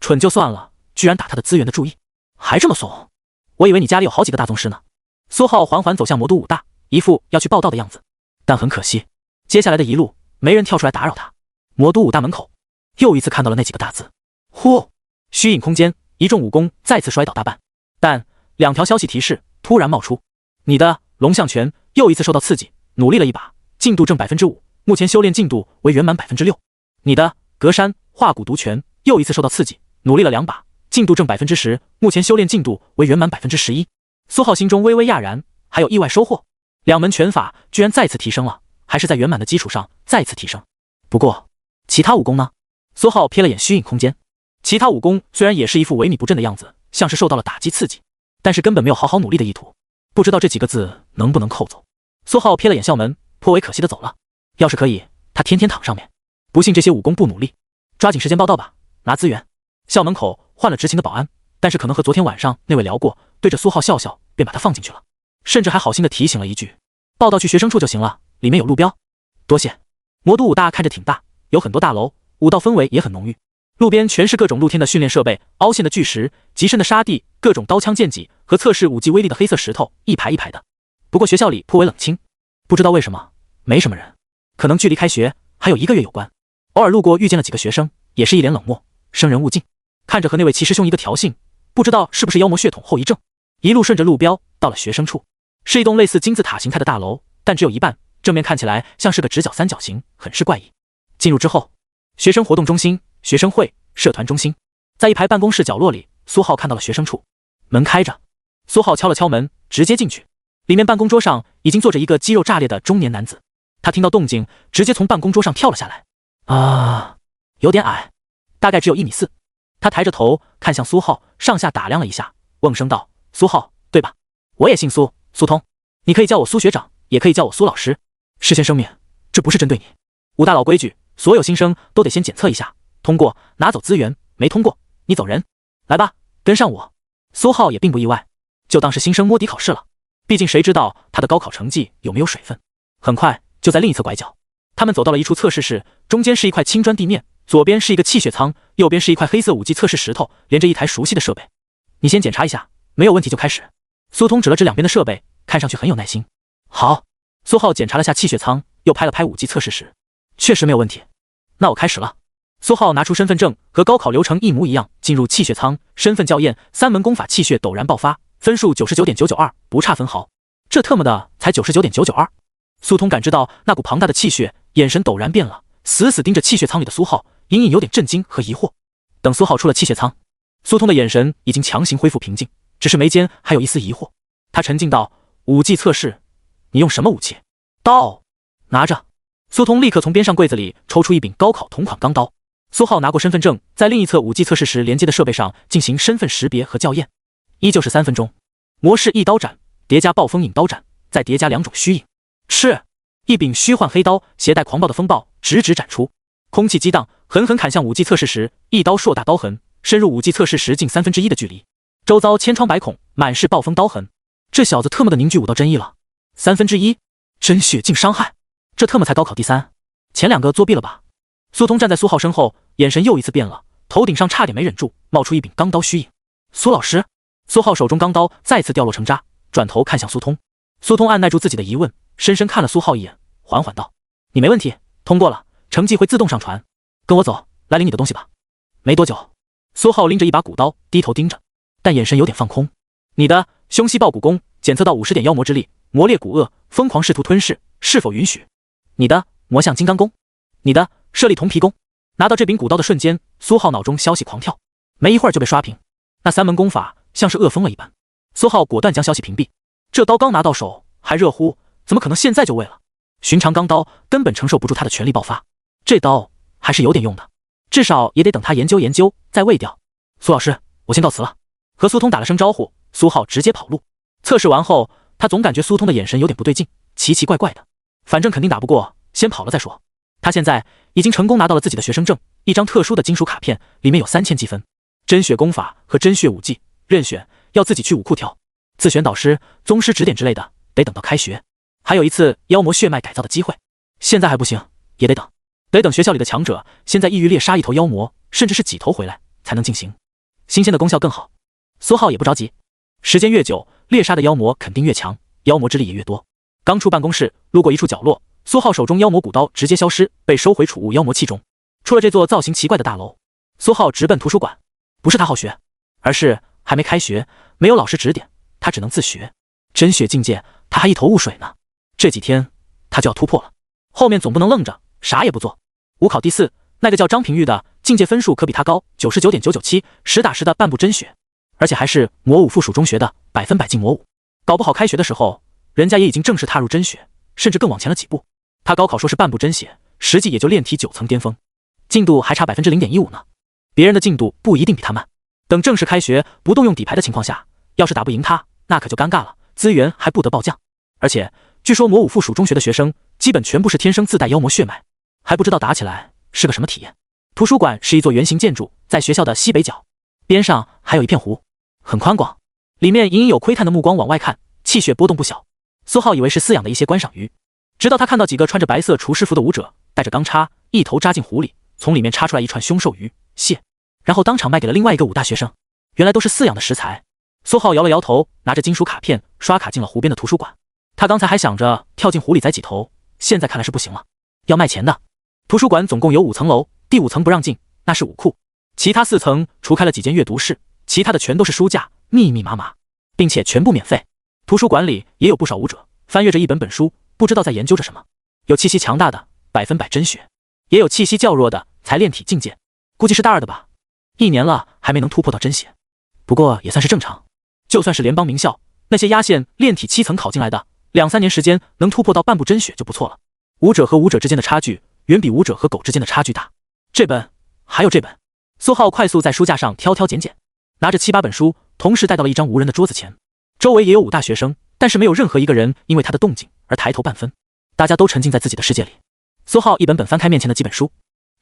蠢就算了，居然打他的资源的注意，还这么怂。我以为你家里有好几个大宗师呢。苏浩缓缓走向魔都武大，一副要去报道的样子。但很可惜，接下来的一路没人跳出来打扰他。魔都武大门口又一次看到了那几个大字。呼！虚影空间，一众武功再次摔倒大半。但两条消息提示突然冒出：你的龙象拳又一次受到刺激，努力了一把，进度正 5%， 目前修炼进度为圆满 6%。你的格山化骨毒拳又一次受到刺激，努力了2把，进度正 10%， 目前修炼进度为圆满 11%。苏浩心中微微讶然，还有意外收获，两门拳法居然再次提升了，还是在圆满的基础上再次提升。不过其他武功呢？苏浩瞥了眼虚影空间，其他武功虽然也是一副萎靡不振的样子，像是受到了打击刺激，但是根本没有好好努力的意图。不知道这几个字能不能扣走。苏浩瞥了眼校门，颇为可惜的走了。要是可以，他天天躺上面。不信这些武功不努力，抓紧时间报道吧，拿资源。校门口换了执勤的保安，但是可能和昨天晚上那位聊过，对着苏浩笑笑，便把他放进去了，甚至还好心的提醒了一句：报道去学生处就行了，里面有路标。多谢。魔都武大看着挺大，有很多大楼，武道氛围也很浓郁。路边全是各种露天的训练设备，凹陷的巨石，极深的沙地，各种刀枪剑戟和测试武技威力的黑色石头，一排一排的。不过学校里颇为冷清，不知道为什么没什么人，可能距离开学还有1个月有关。偶尔路过遇见了几个学生，也是一脸冷漠，生人勿近。看着和那位齐师兄一个调性，不知道是不是妖魔血统后遗症。一路顺着路标到了学生处，是一栋类似金字塔形态的大楼，但只有一半，正面看起来像是个直角三角形，很是怪异。进入之后，学生活动中心、学生会、社团中心，在一排办公室角落里，苏浩看到了学生处，门开着。苏浩敲了敲门，直接进去。里面办公桌上已经坐着一个肌肉炸裂的中年男子，他听到动静，直接从办公桌上跳了下来。有点矮，大概只有1.4米。他抬着头看向苏浩，上下打量了一下，瓮声道：苏浩，对吧？我也姓苏，苏通，你可以叫我苏学长，也可以叫我苏老师。事先声明，这不是针对你。武大老规矩，所有新生都得先检测一下，通过拿走资源，没通过你走人。来吧，跟上我。苏浩也并不意外，就当是新生摸底考试了，毕竟谁知道他的高考成绩有没有水分。很快就在另一侧拐角，他们走到了一处测试室，中间是一块青砖地面，左边是一个气血仓，右边是一块黑色武器测试石头，连着一台熟悉的设备。你先检查一下，没有问题就开始。苏通指了指两边的设备，看上去很有耐心。好。苏浩检查了下气血仓，又拍了拍武技测试时，确实没有问题。那我开始了。苏浩拿出身份证，和高考流程一模一样，进入气血仓，身份校验，3门功法气血陡然爆发，分数 99.992， 不差分毫。这特么的才 99.992。苏通感知到那股庞大的气血眼神陡然变了，死死盯着气血仓里的苏浩，隐隐有点震惊和疑惑。等苏浩出了气血仓，苏通的眼神已经强行恢复平静，只是眉间还有一丝疑惑。他沉静道：“武技测试，你用什么武器？”刀。拿着。苏通立刻从边上柜子里抽出一柄高考同款钢刀。苏浩拿过身份证，在另一侧武技测试时连接的设备上进行身份识别和校验。依旧是3分钟。模式一刀斩，叠加暴风影刀斩，再叠加2种虚影。是。一柄虚幻黑刀携带狂暴的风暴直直斩出，空气激荡，狠狠砍向武技测试时，一刀硕大刀痕深入武技测试时近1/3的距离，周遭千疮百孔，满是暴风刀痕。这小子特么的凝聚武道真意了，1/3，真血镜伤害，这特么才高考第3，前2个作弊了吧？苏通站在苏浩身后，眼神又一次变了，头顶上差点没忍住冒出一柄钢刀虚影。苏老师。苏浩手中钢刀再次掉落成渣，转头看向苏通。苏通按耐住自己的疑问，深深看了苏浩一眼，缓缓道：“你没问题，通过了，成绩会自动上传。跟我走，来领你的东西吧。”没多久，苏浩拎着一把古刀，低头盯着，但眼神有点放空。你的凶犀爆骨功检测到50点妖魔之力，魔裂骨颚，疯狂试图吞噬，是否允许？你的魔象金刚功，你的舍利铜皮功。拿到这柄古刀的瞬间，苏浩脑中消息狂跳，没一会儿就被刷屏。那3门功法像是饿疯了一般，苏浩果断将消息屏蔽。这刀刚拿到手还热乎，怎么可能现在就喂了？寻常钢刀根本承受不住他的全力爆发，这刀还是有点用的，至少也得等他研究研究再喂掉。苏老师，我先告辞了。和苏通打了声招呼，苏浩直接跑路。测试完后，他总感觉苏通的眼神有点不对劲，奇奇怪怪的。反正肯定打不过，先跑了再说。他现在已经成功拿到了自己的学生证，一张特殊的金属卡片，里面有3000积分。真血功法和真血武技任选，要自己去武库挑，自选导师、宗师指点之类的，得等到开学。还有一次妖魔血脉改造的机会，现在还不行，也得等学校里的强者先在异域猎杀一头妖魔，甚至是几头回来才能进行，新鲜的功效更好。苏浩也不着急，时间越久，猎杀的妖魔肯定越强，妖魔之力也越多。刚出办公室，路过一处角落，苏浩手中妖魔古刀直接消失，被收回储物妖魔器中。出了这座造型奇怪的大楼，苏浩直奔图书馆。不是他好学，而是还没开学，没有老师指点，他只能自学。真血境界，他还一头雾水呢。这几天他就要突破了，后面总不能愣着啥也不做。武考第4，那个叫张平玉的境界分数可比他高99.997%，实打实的半步真血，而且还是魔武附属中学的100%进魔武。搞不好开学的时候，人家也已经正式踏入真血，甚至更往前了几步。他高考说是半步真血，实际也就炼体9层巅峰，进度还差0.15%呢。别人的进度不一定比他慢。等正式开学不动用底牌的情况下，要是打不赢他，那可就尴尬了，资源还不得暴降。而且据说魔武附属中学的学生基本全部是天生自带妖魔血脉，还不知道打起来是个什么体验。图书馆是一座圆形建筑，在学校的西北角，边上还有一片湖，很宽广，里面隐隐有窥探的目光往外看，气血波动不小。苏浩以为是饲养的一些观赏鱼，直到他看到几个穿着白色厨师服的武者带着钢叉一头扎进湖里，从里面插出来一串凶兽鱼蟹，然后当场卖给了另外一个武大学生。原来都是饲养的食材。苏浩摇了摇头，拿着金属卡片刷卡进了湖边的图书馆。他刚才还想着跳进湖里宰几头，现在看来是不行了，要卖钱的。图书馆总共有5层楼，第5层不让进，那是武库。其他4层除开了几间阅读室，其他的全都是书架，密密麻麻，并且全部免费。图书馆里也有不少武者翻阅着一本本书，不知道在研究着什么。有气息强大的100%真血，也有气息较弱的才炼体境界，估计是大2的吧。1年了还没能突破到真血，不过也算是正常。就算是联邦名校，那些压线炼体7层考进来的，2-3年时间能突破到半步真血就不错了。武者和武者之间的差距远比武者和狗之间的差距大。这本还有这本，苏浩快速在书架上挑挑拣拣，拿着7、8本书同时带到了一张无人的桌子前。周围也有武大学生，但是没有任何一个人因为他的动静而抬头半分，大家都沉浸在自己的世界里。苏浩一本本翻开面前的几本书，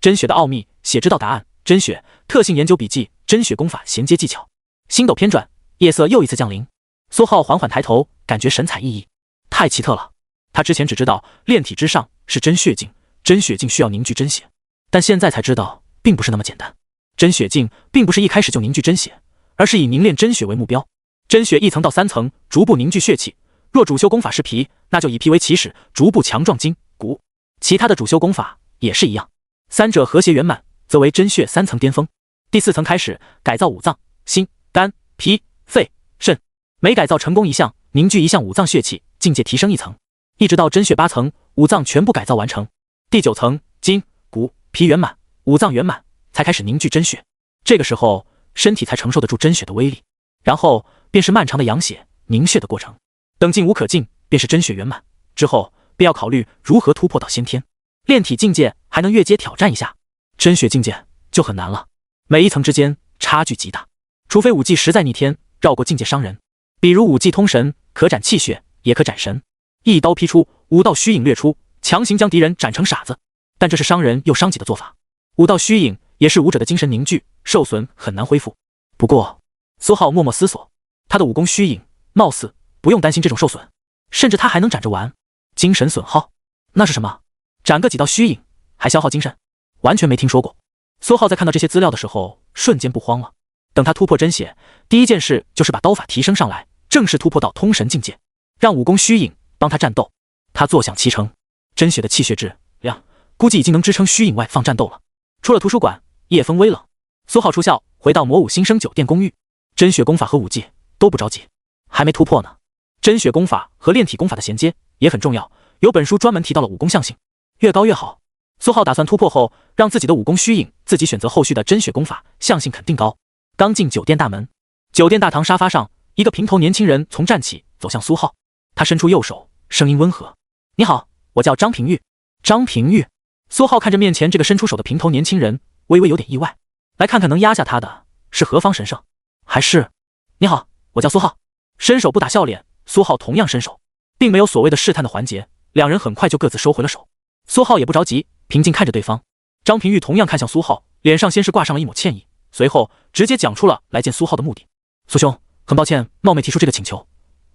真血的奥秘、血之道答案、真血特性研究笔记、真血功法衔接技巧。星斗偏转，夜色又一次降临。苏浩缓缓抬头，感觉神采奕奕，太奇特了。他之前只知道炼体之上是真血境，真血境需要凝聚真血，但现在才知道并不是那么简单。真血境并不是一开始就凝聚真血，而是以凝练真血为目标。真血1层到3层逐步凝聚血气，若主修功法是皮，那就以皮为起始，逐步强壮筋骨。其他的主修功法也是一样，三者和谐圆满，则为真血3层巅峰。第4层开始改造五脏，心、肝、脾、肺、肾，每改造成功一项，凝聚一项五脏血气，境界提升1层，一直到真血8层，五脏全部改造完成。第9层筋、骨、皮圆满，五脏圆满，才开始凝聚真血。这个时候，身体才承受得住真血的威力。然后便是漫长的养血、凝血的过程。等进无可进，便是真血圆满。之后便要考虑如何突破到先天。炼体境界还能越阶挑战一下，真血境界就很难了。每一层之间差距极大，除非武技实在逆天，绕过境界伤人。比如武技通神，可斩气血，也可斩神，一刀劈出，五道虚影掠出，强行将敌人斩成傻子。但这是伤人又伤己的做法。五道虚影也是武者的精神凝聚，受损很难恢复。不过苏浩默默思索，他的武功虚影貌似不用担心这种受损，甚至他还能斩着玩。精神损耗，那是什么？斩个几道虚影还消耗精神，完全没听说过。苏浩在看到这些资料的时候，瞬间不慌了。等他突破真血，第一件事就是把刀法提升上来，正式突破到通神境界，让武功虚影帮他战斗。他坐享其成，真血的气血质量估计已经能支撑虚影外放战斗了。出了图书馆，夜风微冷，苏浩出校回到魔武新生酒店公寓。真血功法和武技都不着急，还没突破呢。真血功法和炼体功法的衔接也很重要，有本书专门提到了武功象性，越高越好。苏浩打算突破后，让自己的武功虚影自己选择后续的真血功法，象性肯定高。刚进酒店大门，酒店大堂沙发上，一个平头年轻人从站起走向苏浩，他伸出右手，声音温和：“你好，我叫张平玉。”张平玉。苏浩看着面前这个伸出手的平头年轻人，微微有点意外。来看看能压下他的是何方神圣，还是……你好，我叫苏浩。伸手不打笑脸，苏浩同样伸手，并没有所谓的试探的环节，两人很快就各自收回了手。苏浩也不着急，平静看着对方。张平玉同样看向苏浩，脸上先是挂上了一抹歉意，随后直接讲出了来见苏浩的目的。苏兄，很抱歉冒昧提出这个请求，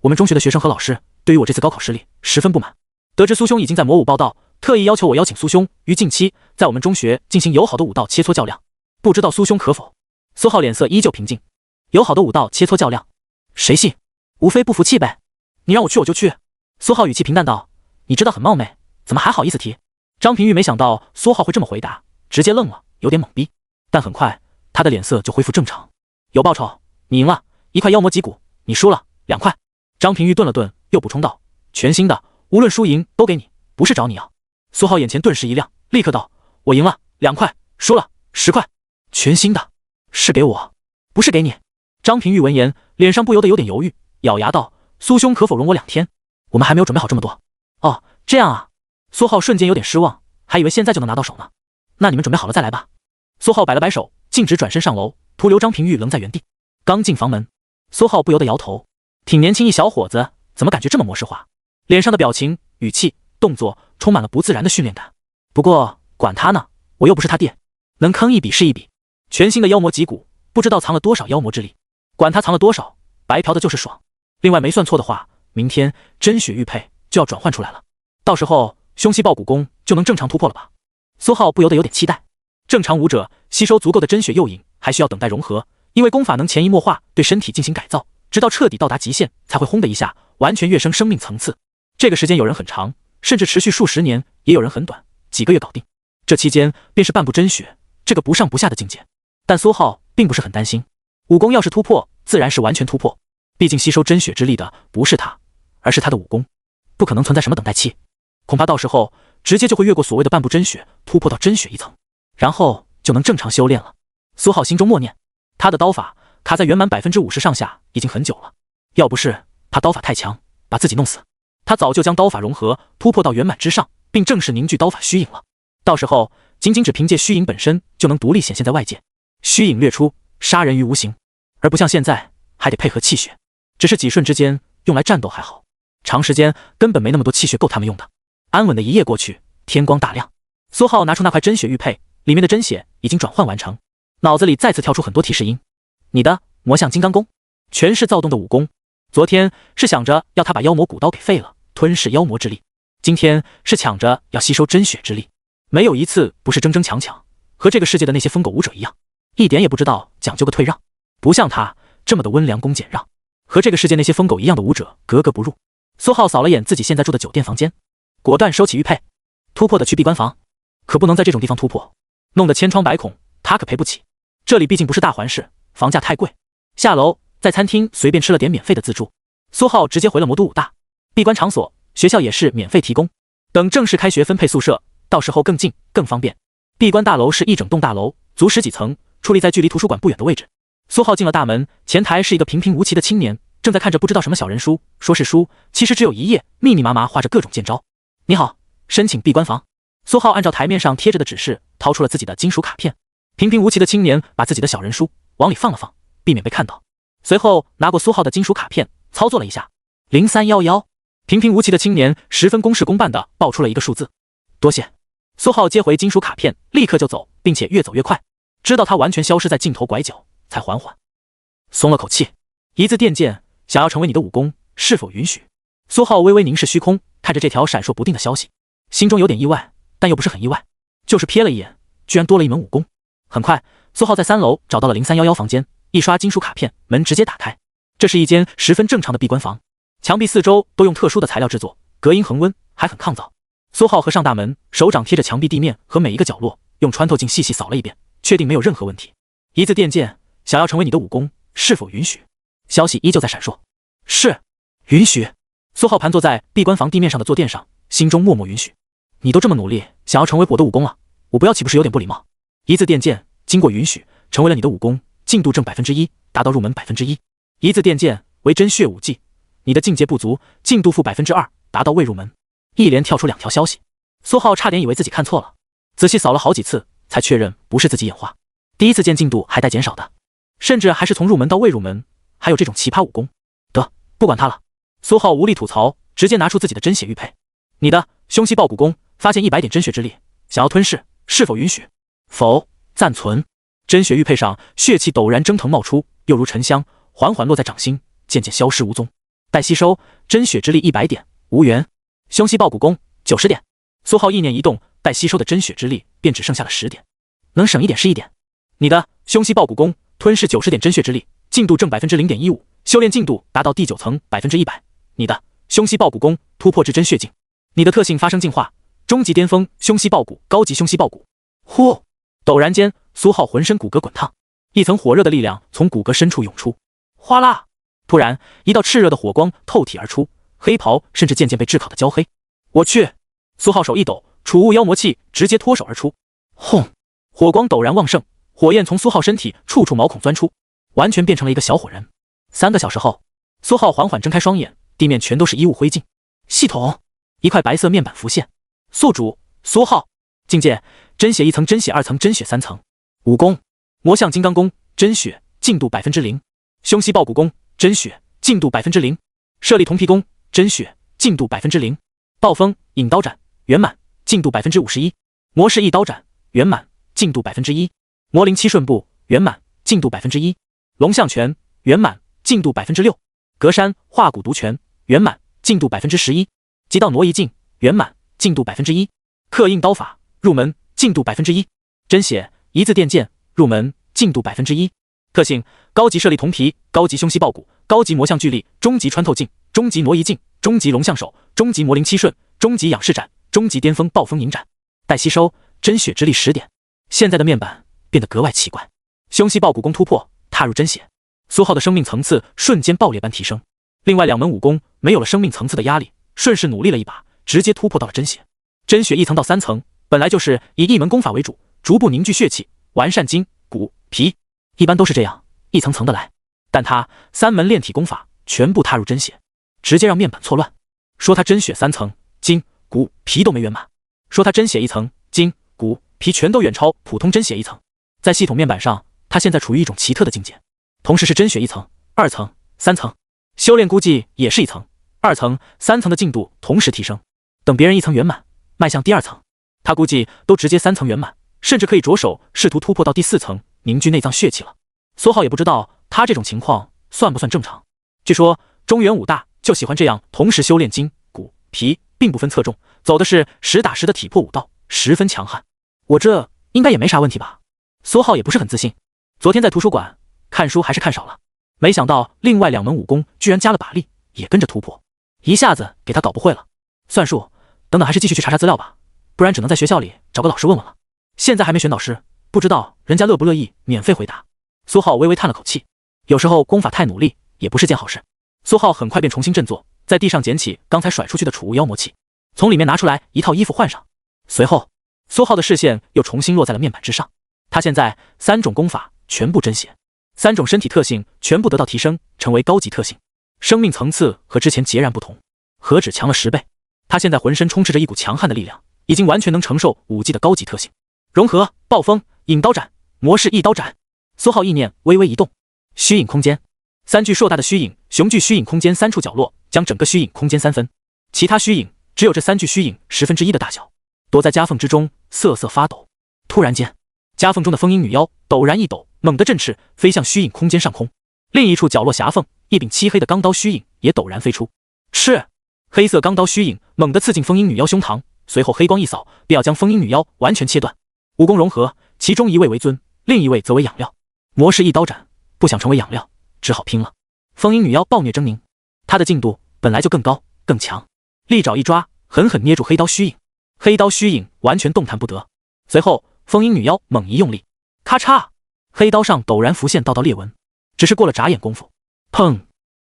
我们中学的学生和老师对于我这次高考失利十分不满，得知苏兄已经在魔武报道，特意要求我邀请苏兄于近期在我们中学进行友好的武道切磋较量，不知道苏兄可否？苏浩脸色依旧平静。友好的武道切磋较量，谁信？无非不服气呗。你让我去我就去。苏浩语气平淡道，你知道很冒昧，怎么还好意思提？张平玉没想到苏浩会这么回答，直接愣了，有点懵逼。但很快他的脸色就恢复正常。有报酬，你赢了1块妖魔脊骨，你输了2块。张平玉顿了顿，又补充道，全新的，无论输赢都给你，不是找你要。苏浩眼前顿时一亮，立刻道，我赢了2块，输了10块。全新的，是给我，不是给你。张平玉闻言，脸上不由得有点犹豫，咬牙道，苏兄可否容我2天？我们还没有准备好这么多。哦，这样啊。苏浩瞬间有点失望，还以为现在就能拿到手呢。那你们准备好了再来吧。苏浩摆了摆手，径直转身上楼，徒留张平玉愣在原地。刚进房门，苏浩不由得摇头，挺年轻一小伙子，怎么感觉这么模式化？脸上的表情、语气、动作充满了不自然的训练感。不过管他呢，我又不是他爹，能坑一笔是一笔。全新的妖魔脊骨，不知道藏了多少妖魔之力，管他藏了多少，白嫖的就是爽。另外没算错的话，明天真血玉佩就要转换出来了，到时候凶膝抱骨功就能正常突破了吧？苏浩不由得有点期待。正常武者吸收足够的真血诱引，还需要等待融合，因为功法能潜移默化对身体进行改造，直到彻底到达极限，才会轰的一下完全跃升生命层次。这个时间有人很长，甚至持续数十年，也有人很短，几个月搞定。这期间便是半步真血，这个不上不下的境界。但苏浩并不是很担心，武功要是突破，自然是完全突破。毕竟吸收真血之力的不是他，而是他的武功，不可能存在什么等待期。恐怕到时候直接就会越过所谓的半步真血，突破到真血1层，然后就能正常修炼了。苏浩心中默念，他的刀法卡在圆满50%上下已经很久了，要不是怕刀法太强把自己弄死，他早就将刀法融合突破到圆满之上，并正式凝聚刀法虚影了。到时候仅仅只凭借虚影本身就能独立显现在外界，虚影掠出，杀人于无形，而不像现在还得配合气血，只是几瞬之间用来战斗还好，长时间根本没那么多气血够他们用的。安稳的一夜过去，天光大亮，苏浩拿出那块真血玉佩，里面的真血已经转换完成，脑子里再次跳出很多提示音。你的魔象金刚功，全是躁动的武功。昨天是想着要他把妖魔骨刀给废了，吞噬妖魔之力，今天是抢着要吸收真血之力，没有一次不是争争抢抢，和这个世界的那些疯狗武者一样，一点也不知道讲究个退让，不像他这么的温良恭俭让，和这个世界那些疯狗一样的武者格格不入。苏浩扫了眼自己现在住的酒店房间，果断收起玉佩，突破的去闭关房，可不能在这种地方突破，弄得千疮百孔，他可赔不起。这里毕竟不是大环市，房价太贵。下楼在餐厅随便吃了点免费的自助，苏浩直接回了魔都武大。闭关场所学校也是免费提供，等正式开学分配宿舍，到时候更近更方便。闭关大楼是一整栋大楼，足10几层，矗立在距离图书馆不远的位置。苏浩进了大门，前台是一个平平无奇的青年，正在看着不知道什么小人书，说是书，其实只有一页，密密麻麻画着各种剑招。你好，申请闭关房。苏浩按照台面上贴着的指示，掏出了自己的金属卡片。平平无奇的青年把自己的小人书往里放了放，避免被看到。随后拿过苏浩的金属卡片，操作了一下，0311。平平无奇的青年十分公事公办地报出了一个数字。多谢。苏浩接回金属卡片，立刻就走，并且越走越快，直到他完全消失在尽头拐角，才缓缓松了口气。一字电剑，想要成为你的武功，是否允许？苏浩微微凝视虚空，看着这条闪烁不定的消息，心中有点意外，但又不是很意外，就是瞥了一眼，居然多了一门武功。很快，苏浩在3楼找到了0311房间，一刷金属卡片，门直接打开。这是一间十分正常的闭关房，墙壁四周都用特殊的材料制作，隔音恒温，还很抗造。苏浩合上大门，手掌贴着墙壁地面和每一个角落，用穿透镜细细扫了一遍，确定没有任何问题。一字电剑，想要成为你的武功，是否允许？消息依旧在闪烁。是，允许。苏浩盘坐在闭关房地面上的坐垫上，心中默默允许。你都这么努力，想要成为我的武功了，我不要岂不是有点不礼貌？一字电剑经过允许，成为了你的武功，进度正1%，达到入门1%。一字电剑为真血武技，你的境界不足，进度负2%，达到未入门。一连跳出2条消息，苏浩差点以为自己看错了，仔细扫了好几次，才确认不是自己眼花。第一次见进度还带减少的，甚至还是从入门到未入门，还有这种奇葩武功。得，不管他了。苏浩无力吐槽，直接拿出自己的真血玉佩。你的凶膝爆骨功发现100点真血之力，想要吞噬，是否允许？否，暂存。真血玉佩上血气陡然蒸腾冒出，又如沉香，缓缓落在掌心，渐渐消失无踪。待吸收，真血之力100点，无缘。凶膝爆骨功90点。苏浩意念一动，待吸收的真血之力便只剩下了10点，能省一点是一点。你的凶膝爆骨功吞噬90点真血之力，进度正0.15%，修炼进度达到第9层100%。你的凶膝爆骨功突破至真血境，你的特性发生进化，终极巅峰凶膝爆骨，高级凶膝爆骨。呼！陡然间，苏浩浑身骨骼滚烫，一层火热的力量从骨骼深处涌出。哗啦！突然，一道炽热的火光透体而出，黑袍甚至渐渐被炙烤的焦黑。我去！苏浩手一抖，储物妖魔器直接脱手而出。轰！火光陡然旺盛，火焰从苏浩身体处处毛孔钻出，完全变成了一个小火人。3个小时后，苏浩缓缓睁开双眼，地面全都是衣物灰烬。系统，一块白色面板浮现。宿主苏浩，境界真血1层，真血2层，真血3层。武功魔象金刚功，真血，进度0%。凶膝爆骨功，真血，进度0%。舍利铜皮功，真血，进度0%。暴风引刀斩，圆满，进度51%。魔式一刀斩，圆满，进度1%。魔灵七顺步，圆满，进度1%。龙象拳，圆满，进度6%。格山化骨毒拳，圆满，进度11%。极道挪移镜，圆满，进度1%。刻印刀法，入门，进度1%。真血一字电剑，入门，进度1%。特性：高级舍利铜皮，高级凶膝爆骨，高级魔象巨力，终极穿透镜，终极挪移镜，终极龙象手，终极魔灵七顺，终极仰视斩，终极巅峰暴风影斩。待吸收，真血之力10点。现在的面板变得格外奇怪。凶膝爆骨功突破，踏入真血，苏浩的生命层次瞬间爆裂般提升。另外2门武功没有了生命层次的压力，顺势努力了一把，直接突破到了真血。真血1层到3层，本来就是以一门功法为主，逐步凝聚血气，完善筋骨皮，一般都是这样一层层的来。但他3门炼体功法全部踏入真血，直接让面板错乱。说他真血3层，筋骨皮都没圆满；说他真血1层，筋骨皮全都远超普通真血1层。在系统面板上，他现在处于一种奇特的境界，同时是真血1层、2层、3层，修炼估计也是1层、2层、3层的进度同时提升。等别人1层圆满，迈向第2层，他估计都直接3层圆满，甚至可以着手试图突破到第4层，凝聚内脏血气了。苏浩也不知道他这种情况算不算正常。据说中原武大就喜欢这样同时修炼筋骨皮，并不分侧重，走的是实打实的体魄武道，十分强悍。我这应该也没啥问题吧？苏浩也不是很自信，昨天在图书馆看书还是看少了，没想到另外2门武功居然加了把力，也跟着突破，一下子给他搞不会了。算术等等还是继续去查查资料吧，不然只能在学校里找个老师问问了。现在还没选导师，不知道人家乐不乐意免费回答。苏浩微微叹了口气，有时候功法太努力也不是件好事。苏浩很快便重新振作，在地上捡起刚才甩出去的储物妖魔器，从里面拿出来一套衣服换上，随后苏浩的视线又重新落在了面板之上。他现在3种功法全部真血，3种身体特性全部得到提升，成为高级特性，生命层次和之前截然不同，何止强了10倍。他现在浑身充斥着一股强悍的力量，已经完全能承受5G 的高级特性。融合暴风影刀斩模式一刀斩。苏浩意念微微一动，虚影空间，3具硕大的虚影雄踞虚影空间3处角落，将整个虚影空间3分。其他虚影只有这3具虚影1/10的大小，躲在夹缝之中瑟瑟发抖。突然间，夹缝中的风音女妖陡然一抖，猛地振翅飞向虚影空间上空。另一处角落狭缝，一柄漆黑的钢刀虚影也陡然飞出。是黑色钢刀虚影猛地刺进风音女妖胸膛，随后黑光一扫，便要将风音女妖完全切断。武功融合，其中一位为尊，另一位则为养料。模式一刀斩，不想成为养料，只好拼了。风音女妖暴虐狰狞，她的进度本来就更高更强，利爪一抓，狠狠捏住黑刀虚影，黑刀虚影完全动弹不得。随后风音女妖猛一用力，咔嚓，黑刀上陡然浮现道道裂纹，只是过了眨眼功夫，砰，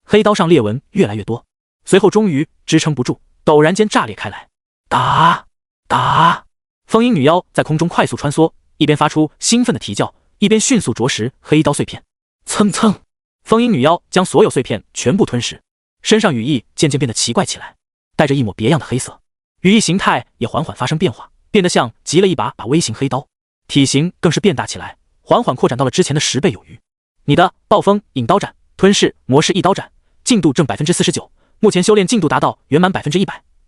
黑刀上裂纹越来越多，随后终于支撑不住，陡然间炸裂开来。打打！风音女妖在空中快速穿梭，一边发出兴奋的啼叫，一边迅速啄食黑刀碎片。蹭蹭，风音女妖将所有碎片全部吞噬，身上羽翼渐渐变得奇怪起来，带着一抹别样的黑色，羽翼形态也缓缓发生变化，变得像极了一把微型黑刀，体型更是变大起来，缓缓扩展到了之前的10倍有余。你的暴风影刀斩吞噬模式一刀斩，进度正49%，目前修炼进度达到圆满100%。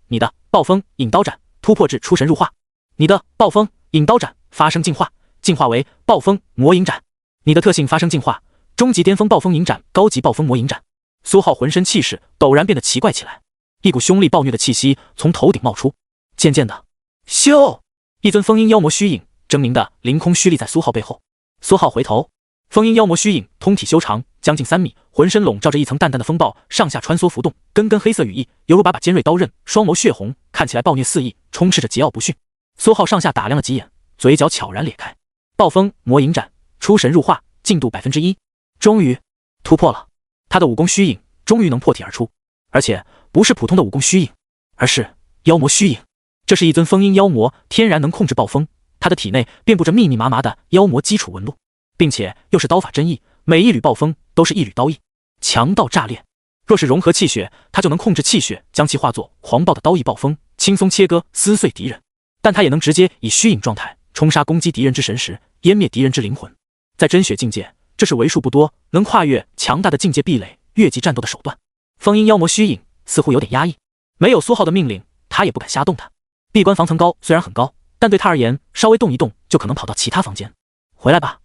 你的暴风影刀斩突破至出神入化。你的暴风影刀斩发生进化，进化为暴风魔影斩。你的特性发生进化，终极巅峰暴风影斩，高级暴风魔影斩。苏浩浑身气势陡然变得奇怪起来，一股凶厉暴虐的气息从头顶冒出。渐渐的，咻！一尊风音妖魔虚影狰狞的凌空虚立在苏浩背后。苏浩回头，风音妖魔虚影通体修长将近3米，浑身笼罩着一层淡淡的风暴，上下穿梭浮动，根根黑色羽翼犹如把尖锐刀刃，双眸血红，看起来暴虐肆意，充斥着桀骜不驯。苏浩上下打量了几眼，嘴角悄然裂开。暴风魔影斩出神入化，进度1%，终于突破了。他的武功虚影终于能破体而出，而且不是普通的武功虚影，而是妖魔虚影。这是一尊风音妖魔，天然能控制暴风，他的体内遍布着密密麻麻的妖魔基础纹路，并且又是刀法真意，每一缕暴风都是一缕刀意，强到炸裂。若是融合气血，他就能控制气血，将其化作狂暴的刀意暴风，轻松切割撕碎敌人。但他也能直接以虚影状态冲杀攻击敌人之神识，湮灭敌人之灵魂。在真血境界，这是为数不多能跨越强大的境界壁垒、越级战斗的手段。风音妖魔虚影似乎有点压抑，没有苏浩的命令，他也不敢瞎动弹。闭关房层高虽然很高，但对他而言，稍微动一动就可能跑到其他房间。回来吧。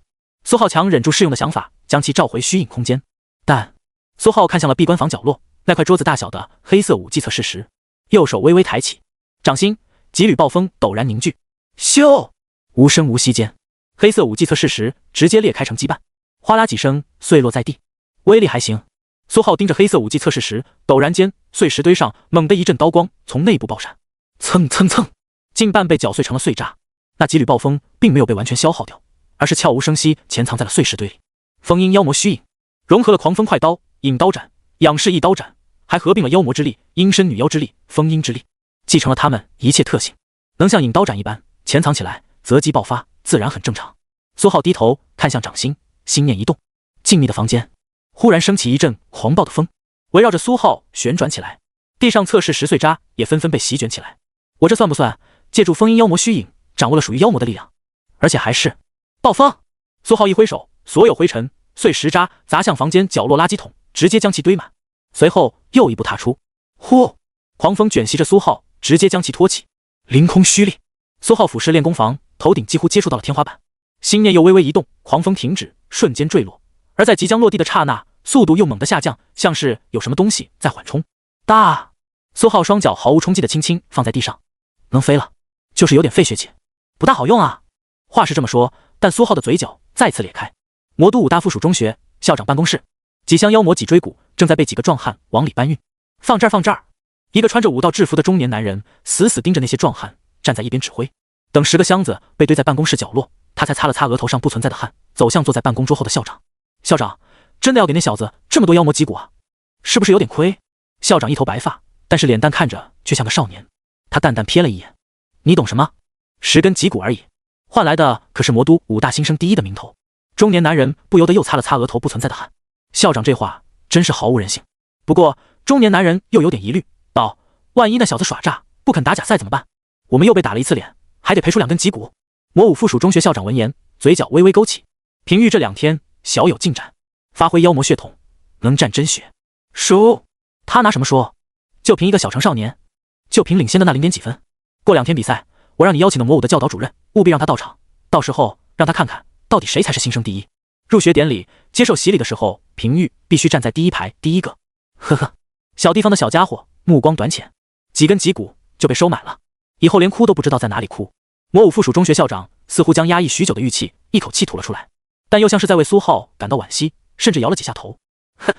苏浩强忍住适用的想法，将其召回虚影空间。但苏浩看向了闭关房角落那块桌子大小的黑色武技测试石，右手微微抬起，掌心几缕暴风陡然凝聚，咻！无声无息间，黑色武技测试石直接裂开成几瓣，哗啦几声碎落在地。威力还行。苏浩盯着黑色武技测试石，陡然间碎石堆上猛地一阵刀光从内部爆闪，蹭蹭蹭，近半被搅碎成了碎渣。那几缕暴风并没有被完全消耗掉，而是悄无声息潜藏在了碎石堆里。风音妖魔虚影融合了狂风快刀、影刀斩、仰视一刀斩，还合并了妖魔之力、阴身女妖之力、风音之力，继承了他们一切特性，能像影刀斩一般潜藏起来，择机爆发，自然很正常。苏浩低头看向掌心，心念一动，静谧的房间忽然升起一阵狂暴的风，围绕着苏浩旋转起来，地上测试石碎渣也纷纷被席卷起来。我这算不算借助风音妖魔虚影掌握了属于妖魔的力量？而且还是暴风！苏浩一挥手，所有灰尘、碎石渣砸向房间角落垃圾桶，直接将其堆满。随后又一步踏出，呼！狂风卷袭着苏浩，直接将其托起。凌空虚立，苏浩俯视练功房，头顶几乎接触到了天花板，心念又微微一动，狂风停止，瞬间坠落。而在即将落地的刹那，速度又猛地下降，像是有什么东西在缓冲。大！苏浩双脚毫无冲击的轻轻放在地上，能飞了，就是有点费血气，不大好用啊。话是这么说，但苏浩的嘴角再次裂开。魔都五大附属中学校长办公室，几箱妖魔脊椎骨正在被几个壮汉往里搬运。放这儿，放这儿。一个穿着武道制服的中年男人死死盯着那些壮汉，站在一边指挥。等10个箱子被堆在办公室角落，他才擦了擦额头上不存在的汗，走向坐在办公桌后的校长。校长，真的要给那小子这么多妖魔脊骨啊？是不是有点亏？校长一头白发，但是脸蛋看着却像个少年。他淡淡瞥了一眼，你懂什么？ 10根脊骨而已，换来的可是魔都5大新生第一的名头。中年男人不由得又擦了擦额头不存在的汗。校长这话真是毫无人性。不过中年男人又有点疑虑，道：万一那小子耍诈不肯打假赛怎么办？我们又被打了1次脸，还得赔出2根脊骨。魔武附属中学校长闻言，嘴角微微勾起。平玉这2天小有进展，发挥妖魔血统，能战真血。输？他拿什么说？就凭一个小城少年，就凭领先的那0点几分。过2天比赛，我让你邀请的魔武的教导主任，务必让他到场，到时候让他看看到底谁才是新生第一。入学典礼接受洗礼的时候，平玉必须站在第1排第1个。呵呵，小地方的小家伙目光短浅，几根脊骨就被收买了，以后连哭都不知道在哪里哭。魔武附属中学校长似乎将压抑许久的郁气一口气吐了出来，但又像是在为苏浩感到惋惜，甚至摇了几下头。呵，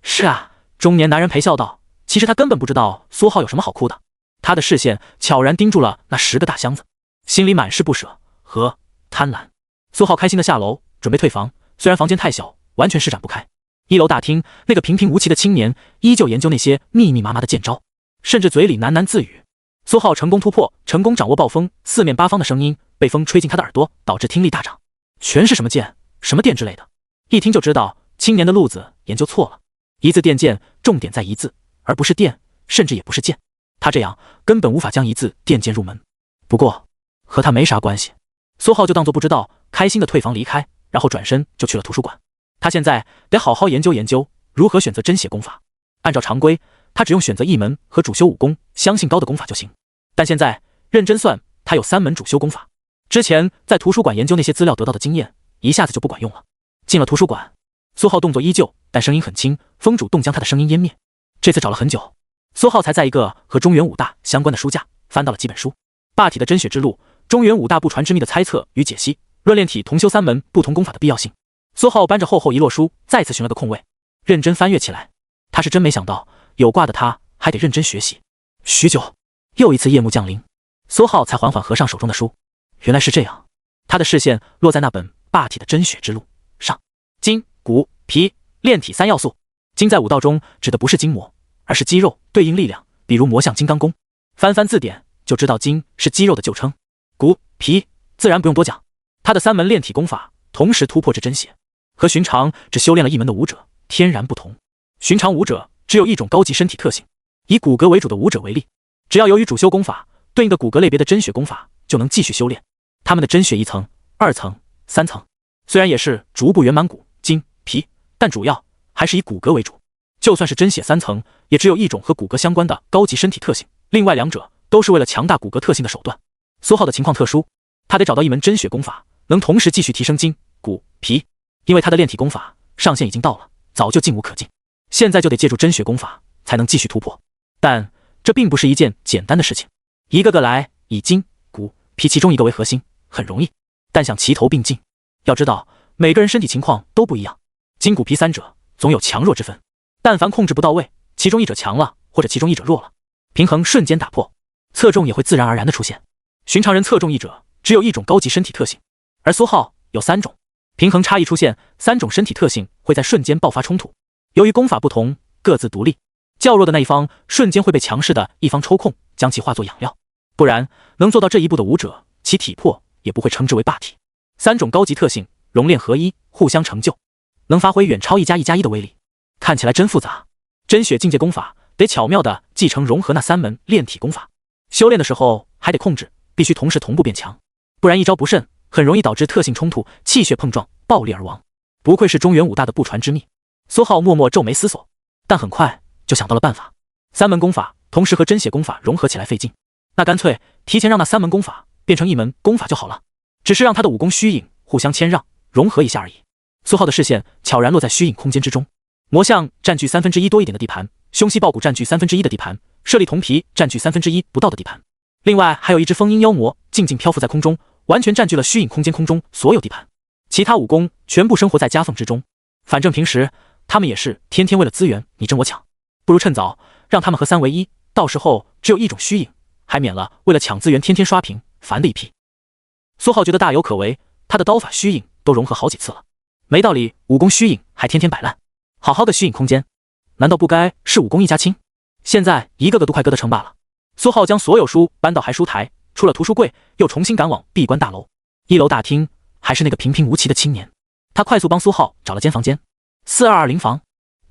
是啊，中年男人陪笑道，其实他根本不知道苏浩有什么好哭的。他的视线悄然盯住了那10个大箱子，心里满是不舍和贪婪。苏浩开心的下楼准备退房，虽然房间太小，完全施展不开。1楼大厅，那个平平无奇的青年依旧研究那些密密麻麻的剑招，甚至嘴里喃喃自语。苏浩成功突破，成功掌握暴风，四面八方的声音被风吹进他的耳朵，导致听力大涨。全是什么剑、什么电之类的，一听就知道青年的路子研究错了。一字电剑，重点在一字，而不是电，甚至也不是剑。他这样根本无法将一字电剑入门。不过和他没啥关系，苏浩就当作不知道，开心的退房离开，然后转身就去了图书馆。他现在得好好研究研究如何选择真血功法。按照常规，他只用选择1门和主修武功相性高的功法就行。但现在认真算，他有3门主修功法。之前在图书馆研究那些资料得到的经验，一下子就不管用了。进了图书馆，苏浩动作依旧，但声音很轻，风主动将他的声音湮灭。这次找了很久，苏浩才在一个和中原5大相关的书架翻到了几本书：霸体的真血之路、中原5大不传之秘的猜测与解析、论炼体同修3门不同功法的必要性。苏浩搬着厚厚一摞书，再次寻了个空位，认真翻阅起来。他是真没想到，有挂的他还得认真学习。许久，又一次夜幕降临，苏浩才缓缓合上手中的书。原来是这样，他的视线落在那本霸体的真血之路上。筋、骨、皮、炼体3要素。筋在武道中指的不是筋膜，而是肌肉，对应力量，比如魔象金刚功。翻翻字典就知道筋是肌肉的旧称。骨、皮自然不用多讲，他的3门炼体功法同时突破至真血，和寻常只修炼了1门的武者天然不同。寻常武者只有一种高级身体特性，以骨骼为主的武者为例，只要由于主修功法对应的骨骼类别的真血功法，就能继续修炼。他们的真血1层、2层、3层，虽然也是逐步圆满骨、筋、皮，但主要还是以骨骼为主。就算是真血3层，也只有一种和骨骼相关的高级身体特性，另外2者都是为了强大骨骼特性的手段。苏浩的情况特殊，他得找到1门真血功法，能同时继续提升筋、骨、皮，因为他的炼体功法上限已经到了，早就进无可进。现在就得借助真血功法才能继续突破，但这并不是一件简单的事情。一个个来，以筋、骨、皮其中一个为核心，很容易，但想齐头并进，要知道每个人身体情况都不一样，筋骨皮3者总有强弱之分，但凡控制不到位，其中一者强了，或者其中一者弱了，平衡瞬间打破，侧重也会自然而然的出现。寻常人侧重一者只有一种高级身体特性，而苏浩有3种，平衡差异出现，3种身体特性会在瞬间爆发冲突。由于功法不同，各自独立，较弱的那一方瞬间会被强势的一方抽空，将其化作养料，不然能做到这一步的武者，其体魄也不会称之为霸体。3种高级特性熔炼合一，互相成就，能发挥远超1+1+1的威力。看起来真复杂，真血境界功法得巧妙地继承融合那3门炼体功法，修炼的时候还得控制，必须同时同步变强，不然一招不慎，很容易导致特性冲突，气血碰撞，爆裂而亡。不愧是中原5大的不传之秘。苏浩默默皱眉思索，但很快就想到了办法。3门功法同时和真血功法融合起来费劲，那干脆提前让那3门功法变成1门功法就好了，只是让他的武功虚影互相谦让，融合一下而已。苏浩的视线悄然落在虚影空间之中，魔象占据1/3多一点的地盘，凶犀豹骨占据1/3的地盘，舍利铜皮占据1/3不到的地盘，另外还有一只风鹰妖魔静静漂浮在空中，完全占据了虚影空间空中所有地盘。其他武功全部生活在夹缝之中，反正平时他们也是天天为了资源你争我抢，不如趁早让他们合3为1，到时候只有一种虚影，还免了为了抢资源天天刷屏烦的一批。苏浩觉得大有可为，他的刀法虚影都融合好几次了，没道理武功虚影还天天摆烂。好好的虚影空间，难道不该是武功1家亲？现在一个个都快搁得成罢了。苏浩将所有书搬到还书台，出了图书柜，又重新赶往闭关大楼。1楼大厅还是那个平平无奇的青年，他快速帮苏浩找了间房间，4220房。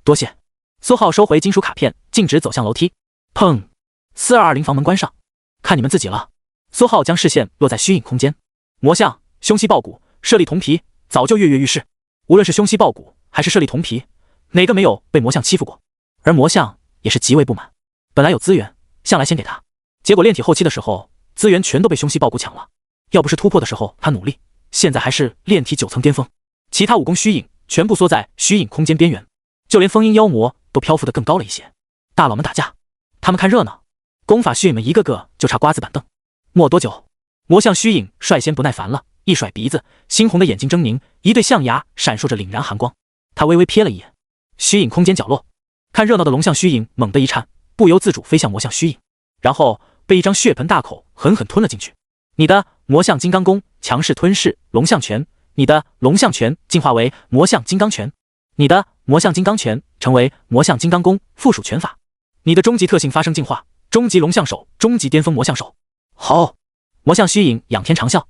多谢。苏浩收回金属卡片，径直走向楼梯。砰！4220房门关上，看你们自己了。苏浩将视线落在虚影空间，魔像、凶膝爆骨、舍利铜皮早就跃跃欲试。无论是凶膝爆骨还是舍利铜皮，哪个没有被魔像欺负过？而魔像也是极为不满，本来有资源，向来先给他，结果炼体后期的时候，资源全都被凶膝爆骨抢了。要不是突破的时候他努力，现在还是炼体9层巅峰。其他武功虚影全部缩在虚影空间边缘，就连封印妖魔都漂浮得更高了一些。大佬们打架，他们看热闹，功法虚影们一个个就差瓜子板凳。没多久，魔像虚影率先不耐烦了，一甩鼻子，猩红的眼睛狰狞，一对象牙闪烁着凛然寒光。他微微瞥了一眼虚影空间角落，看热闹的龙象虚影猛地一颤，不由自主飞向魔像虚影，然后被一张血盆大口狠狠吞了进去。你的魔像金刚功强势吞噬龙象拳，你的龙象拳进化为魔像金刚拳，你的魔像金刚拳成为魔像金刚功附属拳法，你的终极特性发生进化，终极龙象手，终极巅峰魔象手。好！魔像虚影仰天长啸，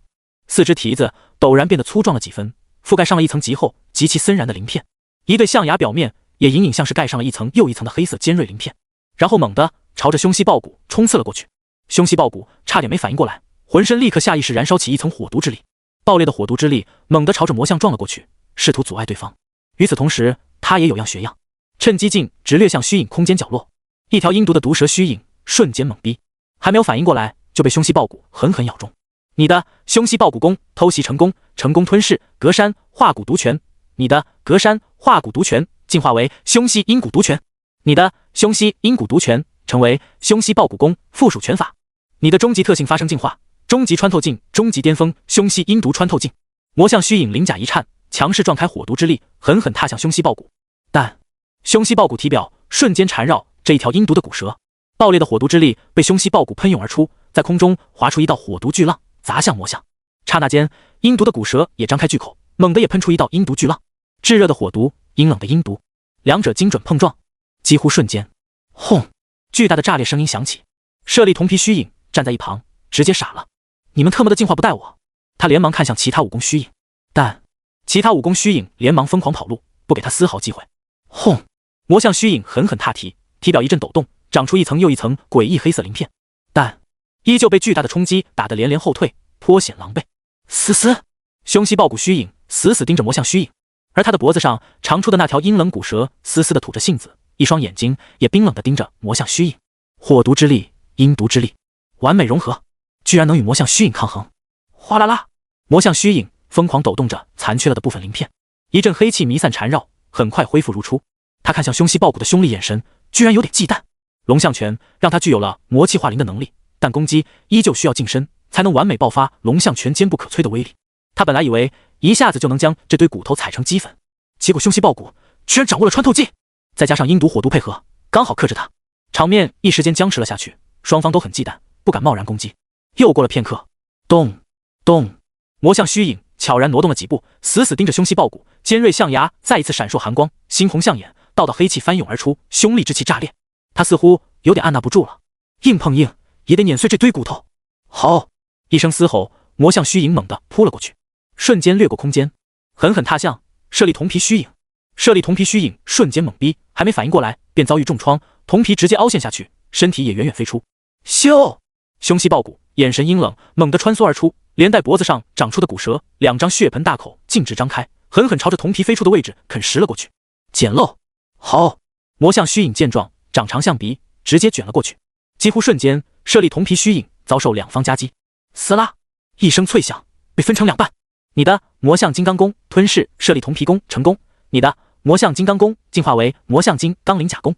四只蹄子陡然变得粗壮了几分，覆盖上了一层极厚极其森然的鳞片，一对象牙表面也隐隐像是盖上了一层又一层的黑色尖锐鳞片，然后猛地朝着凶膝爆骨冲刺了过去。凶膝爆骨差点没反应过来，浑身立刻下意识燃烧起一层火毒之力，爆裂的火毒之力猛地朝着魔像撞了过去，试图阻碍对方。与此同时，他也有样学样，趁机径直掠向虚影空间角落。一条阴毒的毒蛇虚影瞬间猛逼，还没有反应过来就被凶膝爆骨狠狠咬中。你的凶膝爆骨功偷袭成功，成功吞噬格山化骨毒拳，你的格山化骨毒拳进化为凶膝阴骨毒拳，你的凶膝阴骨毒拳成为凶膝爆骨功附属拳法，你的终极特性发生进化，终极穿透镜，终极巅峰凶膝阴毒穿透镜。魔像虚影鳞甲一颤，强势撞开火毒之力，狠狠踏向凶膝爆骨。但凶膝爆骨体表瞬间缠绕这一条阴毒的骨蛇，爆裂的火毒之力被凶膝爆骨喷涌而出，在空中划出一道火毒巨浪，砸向魔像。刹那间，阴毒的骨蛇也张开巨口，猛地也喷出一道阴毒巨浪。炙热的火毒，阴冷的阴毒，两者精准碰撞，几乎瞬间，轰！巨大的炸裂声音响起。舍利铜皮虚影站在一旁，直接傻了。你们特么的进化不带我！他连忙看向其他武功虚影，但其他武功虚影连忙疯狂跑路，不给他丝毫机会。轰！魔像虚影狠狠踏蹄，体表一阵抖动，长出一层又一层诡异黑色鳞片，但依旧被巨大的冲击打得连连后退，颇显狼狈。嘶嘶！凶膝爆骨虚影死死盯着魔像虚影，而他的脖子上长出的那条阴冷骨蛇嘶嘶地吐着信子，一双眼睛也冰冷地盯着魔像虚影。火毒之力，阴毒之力，完美融合，居然能与魔像虚影抗衡。哗啦啦！魔像虚影疯狂抖动着残缺了的部分鳞片，一阵黑气弥散缠绕，很快恢复如初。他看向凶膝爆骨的凶厉眼神，居然有点忌惮。龙象拳让他具有了魔气化灵的能力，但攻击依旧需要近身才能完美爆发龙象拳坚不可摧的威力。他本来以为一下子就能将这堆骨头踩成齑粉，结果凶膝爆骨居然掌握了穿透技，再加上阴毒火毒配合，刚好克制他。场面一时间僵持了下去，双方都很忌惮，不敢贸然攻击。又过了片刻，咚咚，魔像虚影悄然挪动了几步，死死盯着凶膝爆骨，尖锐象牙再一次闪烁寒光，猩红象眼，道道黑气翻涌而出，凶戾之气炸裂。他似乎有点按捺不住了，硬碰硬也得碾碎这堆骨头。好！一声嘶吼，魔像虚影猛地扑了过去，瞬间掠过空间，狠狠踏向舍利铜皮虚影。舍利铜皮虚影瞬间猛逼，还没反应过来，便遭遇重创，铜皮直接凹陷下去，身体也远远飞出。咻！凶膝爆骨眼神阴冷，猛地穿梭而出，连带脖子上长出的骨蛇，两张血盆大口径直张开，狠狠朝着铜皮飞出的位置啃食了过去。捡漏！好！魔像虚影见状，长长象鼻，直接卷了过去。几乎瞬间，舍利铜皮虚影遭受两方夹击，撕拉一声脆响，被分成两半。你的魔像金刚功吞噬舍利铜皮功成功，你的魔像金刚功进化为魔像金刚鳞甲功，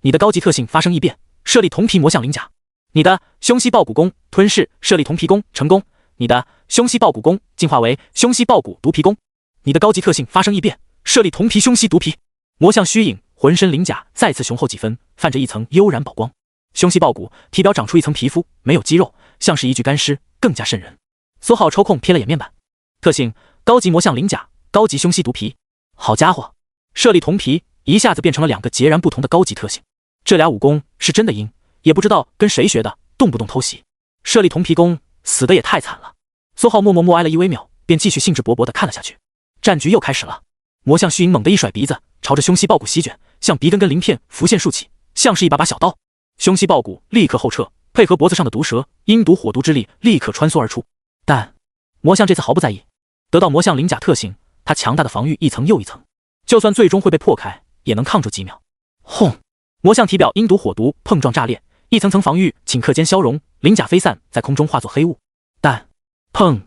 你的高级特性发生异变，舍利铜皮魔像鳞甲。你的凶膝爆骨功吞噬舍利铜皮功成功，你的凶膝爆骨功进化为凶膝爆骨毒皮功，你的高级特性发生异变，舍利铜皮凶膝毒皮。魔像虚影浑身鳞甲再次雄厚几分，泛着一层悠然宝光。凶膝爆骨体表长出一层皮肤，没有肌肉，像是一具干尸，更加瘆人。苏浩抽空瞥了眼面板，特性高级魔像鳞甲，高级凶膝毒皮。好家伙，舍利铜皮一下子变成了两个截然不同的高级特性。这俩武功是真的阴，也不知道跟谁学的，动不动偷袭。舍利铜皮功死得也太惨了。苏浩默哀了1微秒，便继续兴致勃勃地看了下去。战局又开始了，魔像虚影猛地一甩鼻子，朝着凶膝爆骨席卷，像鼻根鳞片浮现竖起，像是一把把小刀。凶膝爆骨立刻后撤，配合脖子上的毒蛇，阴毒火毒之力立刻穿梭而出。但魔像这次毫不在意，得到魔像鳞甲特性，他强大的防御一层又一层，就算最终会被破开，也能抗住几秒。轰！魔像体表阴毒火毒碰撞炸裂，一层层防御顷刻间消融，鳞甲飞散，在空中化作黑雾。但砰！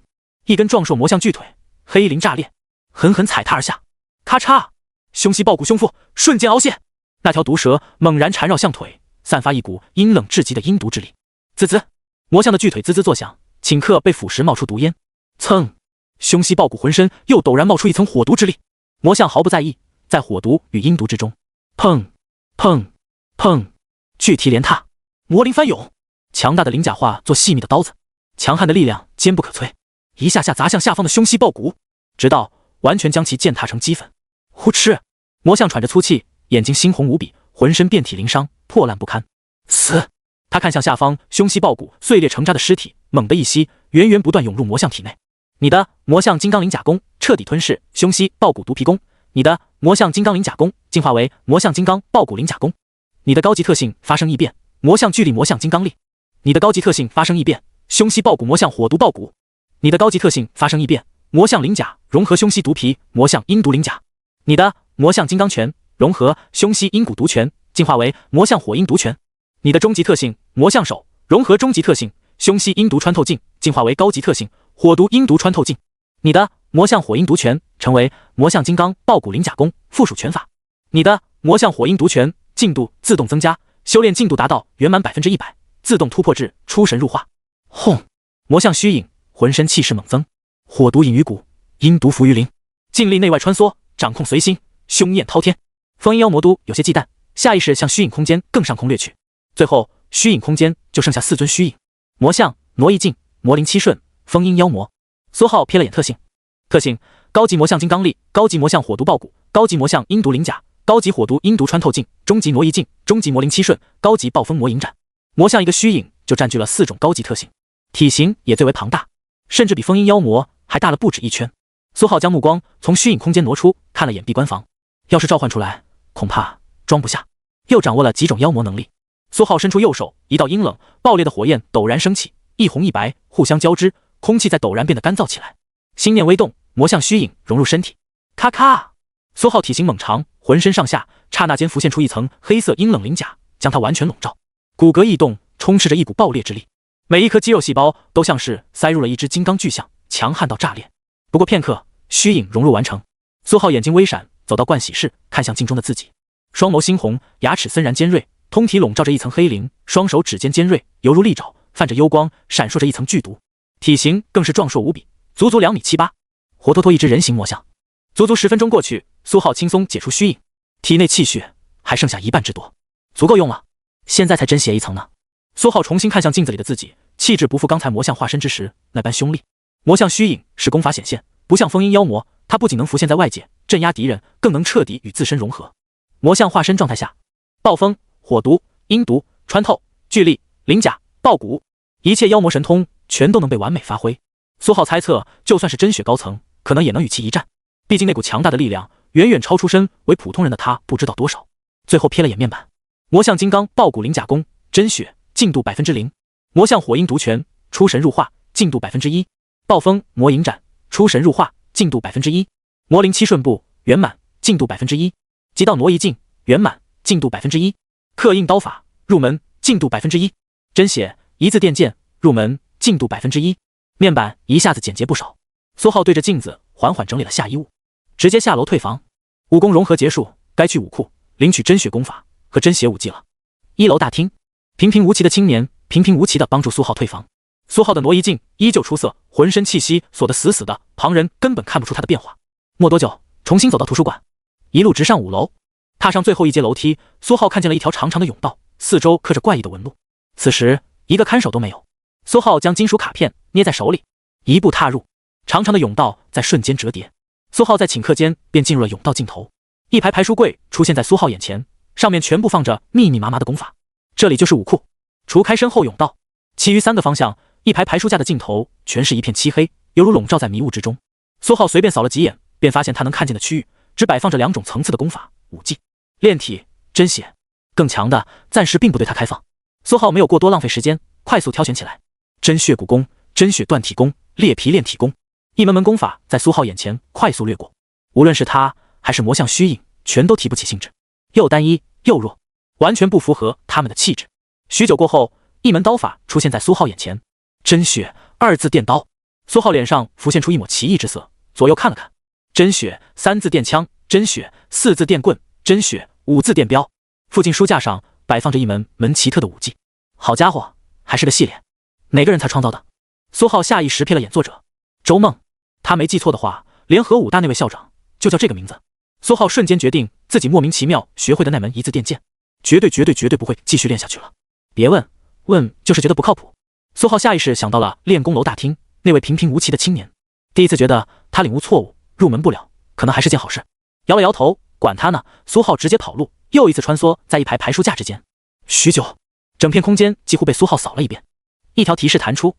一根壮硕魔像巨腿，黑鳞炸裂，狠狠踩踏而下。咔嚓！凶膝爆骨胸腹瞬间凹陷，那条毒蛇猛然缠绕象腿，散发一股阴冷至极的阴毒之力。滋滋！魔像的巨腿滋滋作响，顷刻被腐蚀冒出毒烟。噌！凶膝爆骨浑身又陡然冒出一层火毒之力，魔像毫不在意，在火毒与阴毒之中，砰砰砰，巨蹄连踏，魔鳞翻涌，强大的鳞甲化作细密的刀子，强悍的力量坚不可摧，一下下砸向下方的凶膝爆骨，直到完全将其践踏成齑粉。呼哧！魔像喘着粗气，眼睛猩红无比，浑身遍体鳞伤，破烂不堪。死！他看向下方凶膝爆骨碎裂成渣的尸体，猛地一吸，源源不断涌入魔像体内。你的魔像金刚鳞甲功彻底吞噬凶膝爆骨毒皮功，你的魔像金刚鳞甲功进化为魔像金刚爆骨鳞甲功，你的高级特性发生异变，魔像巨力魔像金刚力，你的高级特性发生异变，凶膝爆骨魔像火毒爆骨，你的高级特性发生异变，魔像鳞甲融合凶膝毒皮魔像阴毒鳞甲，你的魔像金刚拳融合凶膝阴骨毒拳，进化为魔像火阴毒拳，你的终极特性魔像手融合终极特性凶膝阴毒穿透镜，进化为高级特性火毒阴毒穿透镜，你的魔像火阴毒拳成为魔像金刚爆骨鳞甲功附属拳法，你的魔像火阴毒拳进度自动增加，修炼进度达到圆满100%，自动突破至出神入化。轰！魔像虚影浑身气势猛增，火毒隐于骨，阴毒伏于灵，劲力内外穿梭，掌控随心，凶焰滔天。风阴妖魔都有些忌惮，下意识向虚影空间更上空掠去。最后虚影空间就剩下4尊虚影，魔像、挪移镜、魔灵七顺、风阴妖魔。苏浩瞥了眼特性，高级魔像金刚力，高级魔像火毒爆骨，高级魔像阴毒鳞甲，高级火毒阴毒穿透镜，终极挪移镜，终极魔灵七顺，高级暴风魔影斩。魔像一个虚影就占据了4种高级特性，体型也最为庞大，甚至比风阴妖魔还大了不止1圈。苏浩将目光从虚影空间挪出，看了眼闭关房，要是召唤出来，恐怕装不下。又掌握了几种妖魔能力，苏浩伸出右手，一道阴冷爆裂的火焰陡然升起，一红一白互相交织，空气在陡然变得干燥起来。心念微动，魔像虚影融入身体，咔咔！苏浩体型猛长，浑身上下刹那间浮现出一层黑色阴冷鳞甲，将它完全笼罩。骨骼异动，充斥着一股爆裂之力，每一颗肌肉细胞都像是塞入了一只金刚巨象，强悍到炸裂。不过片刻，虚影融入完成，苏浩眼睛微闪，走到盥洗室，看向镜中的自己，双眸猩红，牙齿森然尖锐，通体笼罩着一层黑鳞，双手指尖尖锐，犹如利爪，泛着幽光，闪烁着一层剧毒，体型更是壮硕无比，足足2米7、8，活脱脱一只人形魔像。足足10分钟过去，苏浩轻松解除虚影，体内气血还剩下1半之多，足够用了。现在才真邪一层呢。苏浩重新看向镜子里的自己，气质不复刚才魔像化身之时那般凶厉。魔像虚影是功法显现，不像风阴妖魔，它不仅能浮现在外界镇压敌人，更能彻底与自身融合。魔像化身状态下，暴风、火毒、阴毒、穿透、巨力、鳞甲、爆骨，一切妖魔神通全都能被完美发挥。苏浩猜测，就算是真血高层，可能也能与其一战，毕竟那股强大的力量远远超出身为普通人的他不知道多少。最后瞥了眼面板，魔像金刚爆骨鳞甲功真血进度0%，魔像火阴毒拳出神入化进度1%，暴风魔影斩出神入化进度1%，魔灵七顺步圆满进度1%，极道挪移镜圆满进度1%，刻印刀法入门进度1%，真血一字电剑入门进度1%，面板一下子简洁不少。苏浩对着镜子缓缓整理了下衣物，直接下楼退房。武功融合结束，该去武库领取真血功法和真血武技了。1楼大厅，平平无奇的青年平平无奇地帮助苏浩退房。苏浩的挪移镜依旧出色，浑身气息锁得死死的，旁人根本看不出他的变化。没多久，重新走到图书馆，一路直上5楼。踏上最后一阶楼梯，苏浩看见了一条长长的甬道，四周刻着怪异的纹路。此时一个看守都没有。苏浩将金属卡片捏在手里，一步踏入，长长的甬道在瞬间折叠。苏浩在顷刻间便进入了甬道尽头，一排排书柜出现在苏浩眼前，上面全部放着密密麻麻的功法。这里就是武库，除开身后甬道，其余3个方向一排排书架的尽头全是一片漆黑，犹如笼罩在迷雾之中。苏浩随便扫了几眼，便发现他能看见的区域只摆放着2种层次的功法武技：炼体、真血。更强的暂时并不对他开放。苏浩没有过多浪费时间，快速挑选起来：真血骨功、真血断体功、裂皮炼体功。一门门功法在苏浩眼前快速掠过，无论是他还是魔像虚影，全都提不起兴致，又单一又弱，完全不符合他们的气质。许久过后，一门刀法出现在苏浩眼前：真血2字电刀。苏浩脸上浮现出一抹奇异之色，左右看了看：真血3字电枪，真血4字电棍，真血5字电镖。附近书架上摆放着一门奇特的武技。好家伙，还是个细脸，哪个人才创造的？苏浩下意识瞥了眼作者周梦，他没记错的话，联合武大那位校长就叫这个名字。苏浩瞬间决定自己莫名其妙学会的那门1字电剑，绝对不会继续练下去了。别问就是觉得不靠谱。苏浩下意识想到了练功楼大厅那位平平无奇的青年，第一次觉得他领悟错误，入门不了，可能还是件好事。摇了摇头，管他呢，苏浩直接跑路，又一次穿梭在一排排书架之间。许久，整片空间几乎被苏浩扫了一遍。一条提示弹出：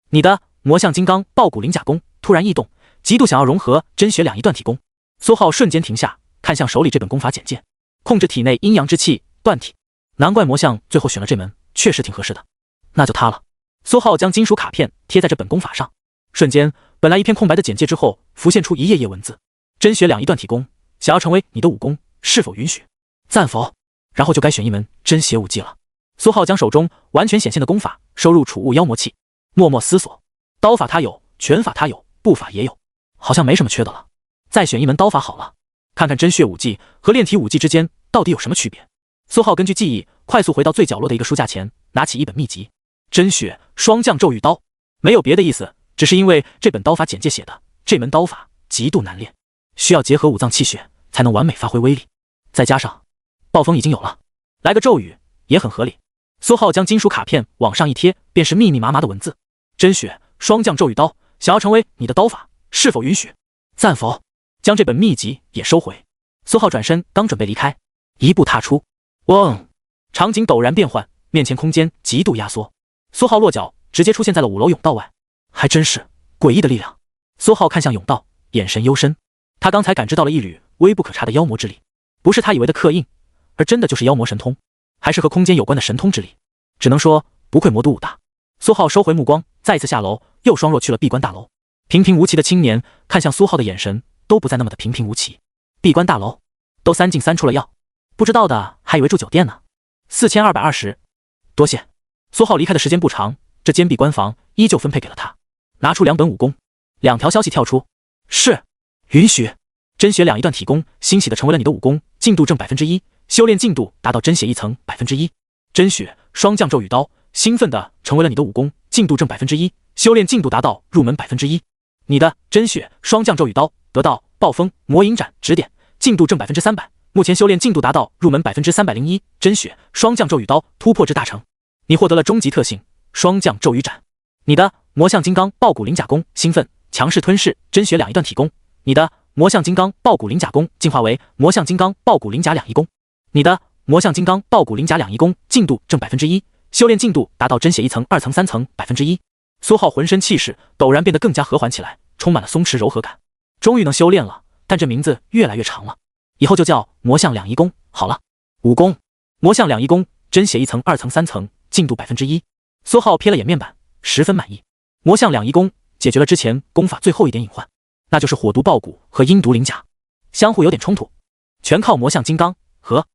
你的魔像金刚爆骨灵甲功突然异动，极度想要融合真血2仪断体功。苏浩瞬间停下，看向手里这本功法简介：控制体内阴阳之气，断体。难怪魔像最后选了这门，确实挺合适的。那就它了。苏浩将金属卡片贴在这本功法上，瞬间，本来一片空白的简介之后浮现出一页页文字：真血2仪断体功，想要成为你的武功，是否允许？赞否？然后就该选一门真血武技了。苏浩将手中完全显现的功法收入储物妖魔器，默默思索：刀法他有，拳法他有，步法也有，好像没什么缺的了。再选一门刀法好了，看看真血武技和炼体武技之间到底有什么区别。苏浩根据记忆快速回到最角落的一个书架前，拿起一本秘籍：真血双降咒语刀。没有别的意思，只是因为这本刀法简介写的，这门刀法极度难练，需要结合5脏气血才能完美发挥威力。再加上暴风已经有了，来个咒语也很合理。苏浩将金属卡片往上一贴，便是密密麻麻的文字：真血双降咒语刀，想要成为你的刀法，是否允许？赞否？将这本秘籍也收回。苏浩转身刚准备离开，一步踏出，嗡！场景陡然变换，面前空间极度压缩，苏浩落脚直接出现在了5楼甬道外。还真是诡异的力量。苏浩看向甬道，眼神幽深。他刚才感知到了一缕微不可察的妖魔之力，不是他以为的刻印，而真的就是妖魔神通，还是和空间有关的神通之力。只能说不愧魔都武大。苏浩收回目光，再一次下楼，又双若去了闭关大楼。平平无奇的青年看向苏浩的眼神都不再那么的平平无奇。闭关大楼都3进3出了药，不知道的还以为住酒店呢。4220，多谢。苏浩离开的时间不长，这间闭关房依旧分配给了他。拿出2本武功，2条消息跳出：是，允许。真血2仪断体功欣喜的成为了你的武功，进度正1%，修炼进度达到真血1层1%。真血双降咒语刀兴奋的成为了你的武功，进度正1%，修炼进度达到入门1%。你的真血双降咒语刀得到暴风魔影斩指点，进度正300%，目前修炼进度达到入门301%。真血双降咒语刀突破至大成，你获得了终极特性双降咒语斩。你的魔像金刚爆骨灵甲功兴奋强势吞噬真血2仪断体功，你的魔像金刚爆骨灵甲功进化为魔像金刚爆骨灵甲2仪功，你的魔像金刚爆骨灵甲2仪功进度正1%，修炼进度达到真血1层、2层、3层1%。苏浩浑身气势陡然变得更加和缓起来，充满了松弛柔和感。终于能修炼了，但这名字越来越长了，以后就叫魔像2仪功好了。武功魔像2仪功，真血1层、2层、3层，进度1%。苏浩瞥了眼面板，十分满意。魔像2仪功解决了之前功法最后一点隐患，那就是火毒爆骨和阴毒灵甲相互有点冲突，全靠魔像金刚和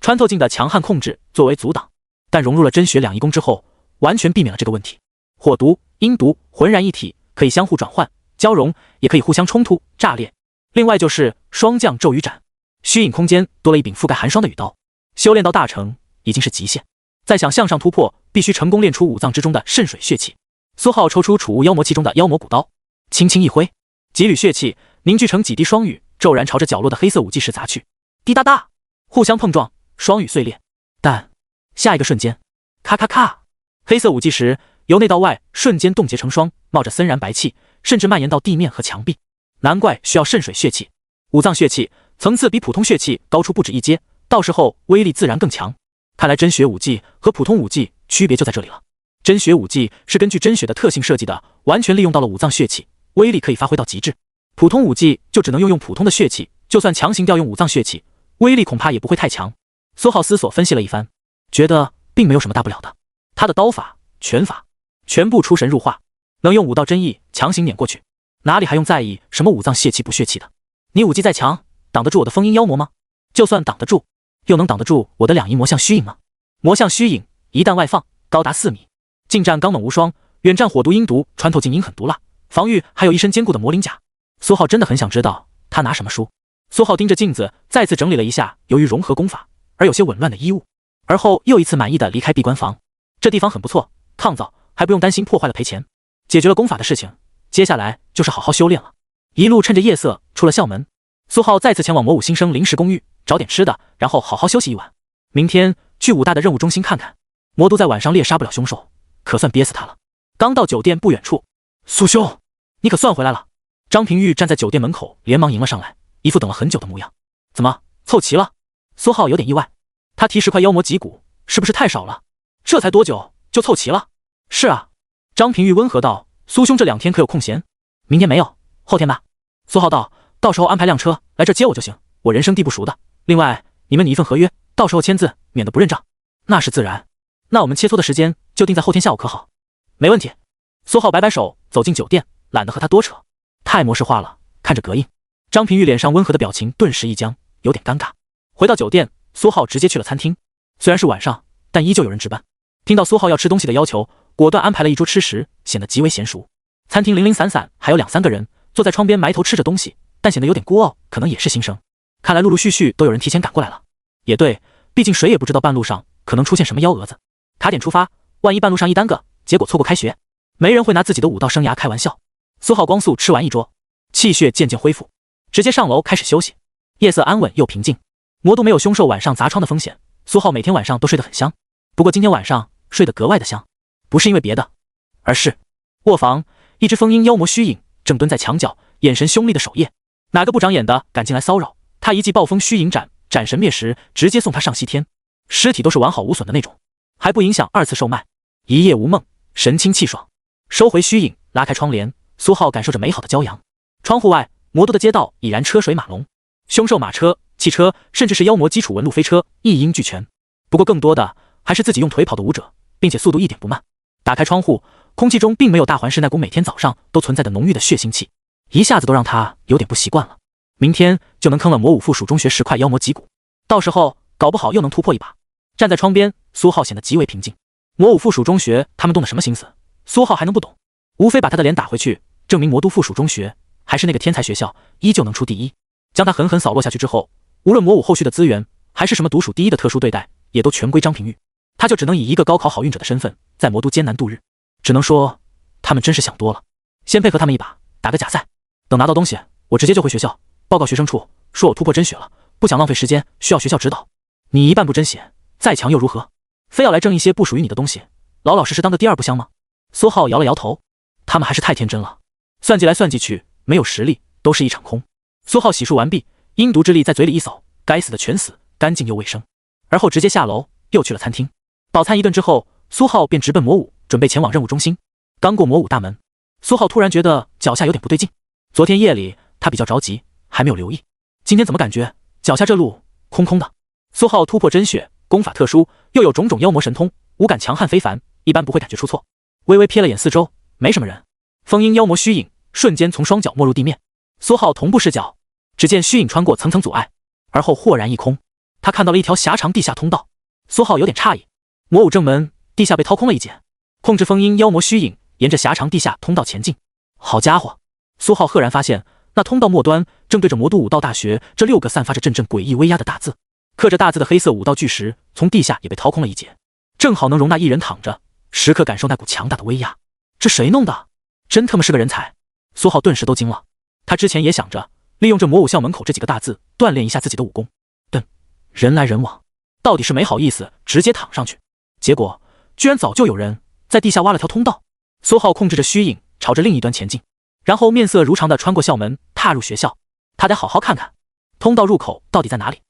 穿透镜的强悍控制作为阻挡，但融入了真血2仪功之后，完全避免了这个问题。火毒、阴毒浑然一体，可以相互转换交融，也可以互相冲突炸裂。另外就是双降咒语斩，虚影空间多了一柄覆盖寒霜的羽刀，修炼到大成已经是极限，再想向上突破，必须成功练出5脏之中的渗水血气。苏浩抽出储物妖魔器中的妖魔骨刀，轻轻一挥，几缕血气凝聚成几滴双羽，骤然朝着角落的黑色武技石砸去。滴答答，互相碰撞，双羽碎裂。但下一个瞬间，咔咔咔，黑色武技石由内到外瞬间冻结成霜，冒着森然白气，甚至蔓延到地面和墙壁。难怪需要渗水血气，5脏血气层次比普通血气高出不止一阶，到时候威力自然更强。看来真血武技和普通武技区别就在这里了。真血武技是根据真血的特性设计的，完全利用到了五脏血气，威力可以发挥到极致。普通武技就只能用普通的血气，就算强行调用五脏血气，威力恐怕也不会太强。苏浩思索分析了一番，觉得并没有什么大不了的。他的刀法、拳法全部出神入化，能用武道真意强行碾过去，哪里还用在意什么五脏血气不血气的？你武技再强，挡得住我的封阴妖魔吗？就算挡得住，又能挡得住我的两仪魔象虚影吗？魔象虚影一旦外放，高达4米，近战刚猛无双，远战火毒阴毒穿透进阴狠毒辣，防御还有一身坚固的魔灵甲。苏浩真的很想知道他拿什么输。苏浩盯着镜子，再次整理了一下由于融合功法而有些紊乱的衣物，而后又一次满意的离开闭关房。这地方很不错，抗造，还不用担心破坏了赔钱。解决了功法的事情，接下来就是好好修炼了。一路趁着夜色出了校门，苏浩再次前往魔武新生临时公寓找点吃的，然后好好休息一晚。明天去武大的任务中心看看。魔都在晚上猎杀不了凶兽，可算憋死他了。刚到酒店不远处，苏兄，你可算回来了。张平玉站在酒店门口，连忙迎了上来，一副等了很久的模样。怎么凑齐了？苏浩有点意外，他提10块妖魔脊骨是不是太少了？这才多久就凑齐了？是啊，张平玉温和道。苏兄这2天可有空闲？明天没有，后天吧。苏浩道，到时候安排辆车来这接我就行，我人生地不熟的。另外，你们拟一份合约，到时候签字，免得不认账。那是自然。那我们切磋的时间就定在后天下午可好？没问题。苏浩摆摆手走进酒店，懒得和他多扯，太模式化了，看着膈应。张平玉脸上温和的表情顿时一僵，有点尴尬。回到酒店，苏浩直接去了餐厅。虽然是晚上，但依旧有人值班。听到苏浩要吃东西的要求，果断安排了一桌吃食，显得极为娴熟。餐厅零零散散，还有2、3个人坐在窗边埋头吃着东西，但显得有点孤傲，可能也是新生。看来陆陆续续都有人提前赶过来了。也对，毕竟谁也不知道半路上可能出现什么幺蛾子。卡点出发，万一半路上一耽搁，结果错过开学，没人会拿自己的武道生涯开玩笑。苏浩光速吃完一桌，气血渐渐恢复，直接上楼开始休息。夜色安稳又平静，魔都没有凶兽晚上砸窗的风险。苏浩每天晚上都睡得很香，不过今天晚上睡得格外的香，不是因为别的，而是卧房一只封阴妖魔虚影正蹲在墙角，眼神凶厉的守夜。哪个不长眼的敢进来骚扰他？一记暴风虚影斩，斩神灭时，直接送他上西天。尸体都是完好无损的那种，还不影响2次售卖。一夜无梦，神清气爽。收回虚影，拉开窗帘，苏浩感受着美好的骄阳。窗户外，魔都的街道已然车水马龙，凶兽马车、汽车，甚至是妖魔基础纹路飞车一应俱全。不过更多的还是自己用腿跑的武者，并且速度一点不慢。打开窗户，空气中并没有大环市那股每天早上都存在的浓郁的血腥气，一下子都让他有点不习惯了。明天就能坑了魔武附属中学10块妖魔脊骨，到时候搞不好又能突破一把。站在窗边，苏浩显得极为平静。魔武附属中学他们动的什么心思，苏浩还能不懂？无非把他的脸打回去，证明魔都附属中学还是那个天才学校，依旧能出第一。将他狠狠扫落下去之后，无论魔武后续的资源还是什么独属第一的特殊对待，也都全归张平玉。他就只能以一个高考好运者的身份在魔都艰难度日。只能说他们真是想多了。先配合他们一把，打个假赛，等拿到东西我直接就回学校报告学生处，说我突破真血了，不想浪费时间，需要学校指导。你一半不真血，再强又如何？非要来挣一些不属于你的东西，老老实实当个第2不香吗？苏浩摇了摇头，他们还是太天真了，算计来算计去，没有实力都是一场空。苏浩洗漱完毕，阴毒之力在嘴里一扫，该死的全死，干净又卫生。而后直接下楼，又去了餐厅。饱餐一顿之后，苏浩便直奔魔武，准备前往任务中心。刚过魔武大门，苏浩突然觉得脚下有点不对劲。昨天夜里他比较着急，还没有留意，今天怎么感觉脚下这路空空的？苏浩突破真血，功法特殊，又有种种妖魔神通，五感强悍非凡，一般不会感觉出错。微微瞥了眼四周，没什么人。封阴妖魔虚影瞬间从双脚没入地面，苏浩同步视角，只见虚影穿过层层阻碍，而后豁然一空。他看到了一条狭长地下通道，苏浩有点诧异，魔武正门地下被掏空了一截，控制封阴妖魔虚影沿着狭长地下通道前进。好家伙，苏浩赫然发现那通道末端正对着魔都武道大学这6个散发着阵阵诡异威压的大字，刻着大字的黑色武道巨石从地下也被掏空了一截，正好能容纳一人躺着，时刻感受那股强大的威压。这谁弄的？真他妈是个人才！苏浩顿时都惊了。他之前也想着利用这魔武校门口这几个大字锻炼一下自己的武功，但人来人往，到底是没好意思直接躺上去，结果居然早就有人在地下挖了条通道。苏浩控制着虚影朝着另一端前进，然后面色如常地穿过校门踏入学校。他得好好看看通道入口到底在哪里。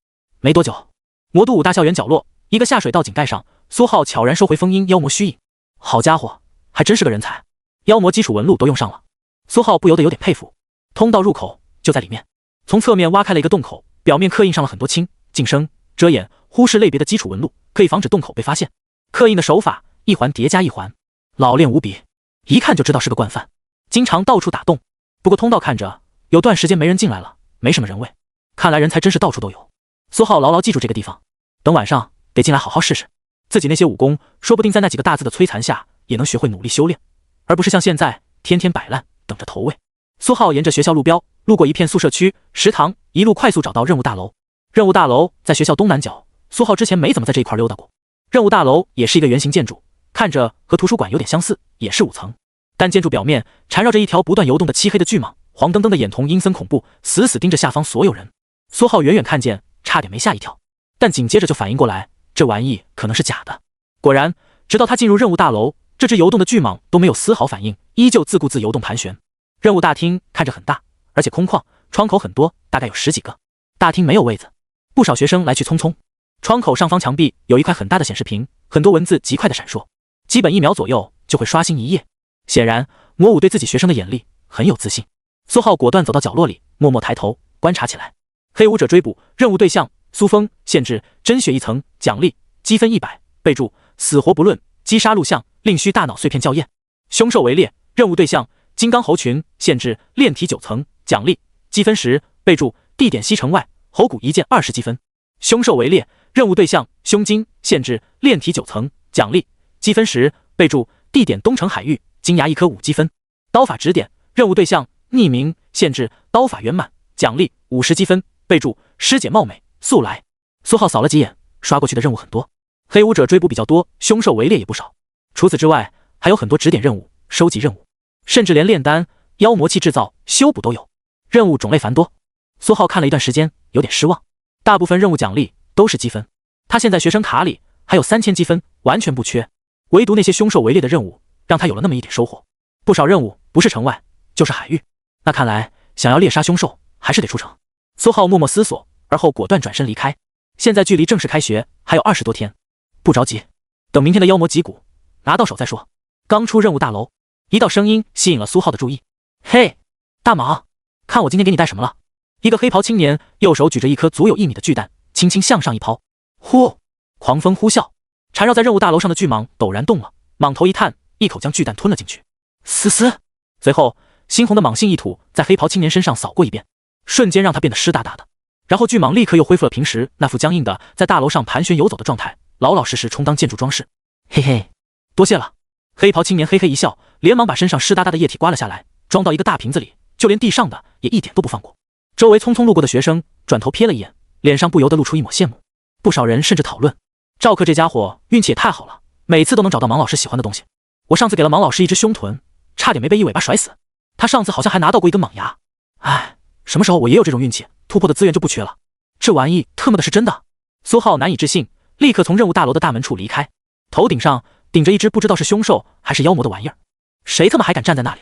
没多久，魔都武大校园角落一个下水道井盖上，苏浩悄然收回封阴妖魔虚影，好家伙，还真是个人才，妖魔基础纹路都用上了。苏浩不由得有点佩服。通道入口就在里面，从侧面挖开了一个洞口，表面刻印上了很多轻、近声、遮掩、忽视类别的基础纹路，可以防止洞口被发现。刻印的手法一环叠加一环，老练无比，一看就知道是个惯犯，经常到处打洞。不过通道看着有段时间没人进来了，没什么人味，看来人才真是到处都有。苏浩牢牢记住这个地方，等晚上得进来好好试试，自己那些武功说不定在那几个大字的摧残下也能学会努力修炼，而不是像现在天天摆烂等着投喂。苏浩沿着学校路标路过一片宿舍区、食堂，一路快速找到任务大楼。任务大楼在学校东南角，苏浩之前没怎么在这一块溜达过。任务大楼也是一个圆形建筑，看着和图书馆有点相似，也是5层，但建筑表面缠绕着一条不断游动的漆黑的巨蟒，黄澄澄的眼瞳阴森恐怖，死死盯着下方所有人。苏浩远远看见，差点没吓一跳，但紧接着就反应过来，这玩意可能是假的。果然，直到他进入任务大楼，这只游动的巨蟒都没有丝毫反应，依旧自顾自游动盘旋。任务大厅看着很大，而且空旷，窗口很多，大概有10几个。大厅没有位子，不少学生来去匆匆。窗口上方墙壁有一块很大的显示屏，很多文字极快的闪烁，基本1秒左右就会刷新一页。显然，魔武对自己学生的眼力很有自信。苏浩果断走到角落里，默默抬头观察起来。黑武者追捕，任务对象苏峰，限制真血1层，奖励积分100，备注死活不论，击杀录像，另需大脑碎片校验。凶兽围猎，任务对象金刚猴群，限制炼体9层，奖励积分10，备注地点西城外，猴骨1件20积分。凶兽围猎，任务对象凶金，限制炼体9层，奖励积分10，备注地点东城海域，金牙1颗5积分。刀法指点，任务对象匿名，限制刀法圆满，奖励50积分，备注师姐貌美，速来。苏浩扫了几眼，刷过去的任务很多，黑武者追捕比较多，凶兽围猎也不少。除此之外，还有很多指点任务、收集任务，甚至连炼丹、妖魔器制造、修补都有，任务种类繁多。苏浩看了一段时间，有点失望。大部分任务奖励都是积分，他现在学生卡里还有3000积分，完全不缺。唯独那些凶兽围猎的任务，让他有了那么一点收获。不少任务不是城外，就是海域。那看来想要猎杀凶兽，还是得出城。苏浩默默思索，而后果断转身离开。现在距离正式开学还有20多天，不着急，等明天的妖魔脊骨拿到手再说。刚出任务大楼，一道声音吸引了苏浩的注意。嘿，大蟒，看我今天给你带什么了。一个黑袍青年右手举着一颗足有1米的巨蛋，轻轻向上一抛，呼，狂风呼啸，缠绕在任务大楼上的巨蟒陡然动了，蟒头一探，一口将巨蛋吞了进去。嘶嘶，随后猩红的蟒性意吐在黑袍青年身上扫过一遍，瞬间让他变得湿哒哒的。然后巨蟒立刻又恢复了平时那副僵硬的在大楼上盘旋游走的状态，老老实实充当建筑装饰。嘿嘿，多谢了。黑袍青年嘿嘿一笑，连忙把身上湿哒哒的液体刮了下来，装到一个大瓶子里，就连地上的也一点都不放过。周围匆匆路过的学生转头瞥了一眼，脸上不由得露出一抹羡慕。不少人甚至讨论，赵克这家伙运气也太好了，每次都能找到芒老师喜欢的东西。我上次给了芒老师一只胸臀，差点没被一尾巴甩死。他上次好像还拿到过一根蟒牙。哎，什么时候我也有这种运气，突破的资源就不缺了。这玩意特么的是真的。苏浩难以置信，立刻从任务大楼的大门处离开。头顶上顶着一只不知道是凶兽还是妖魔的玩意儿，谁他妈还敢站在那里？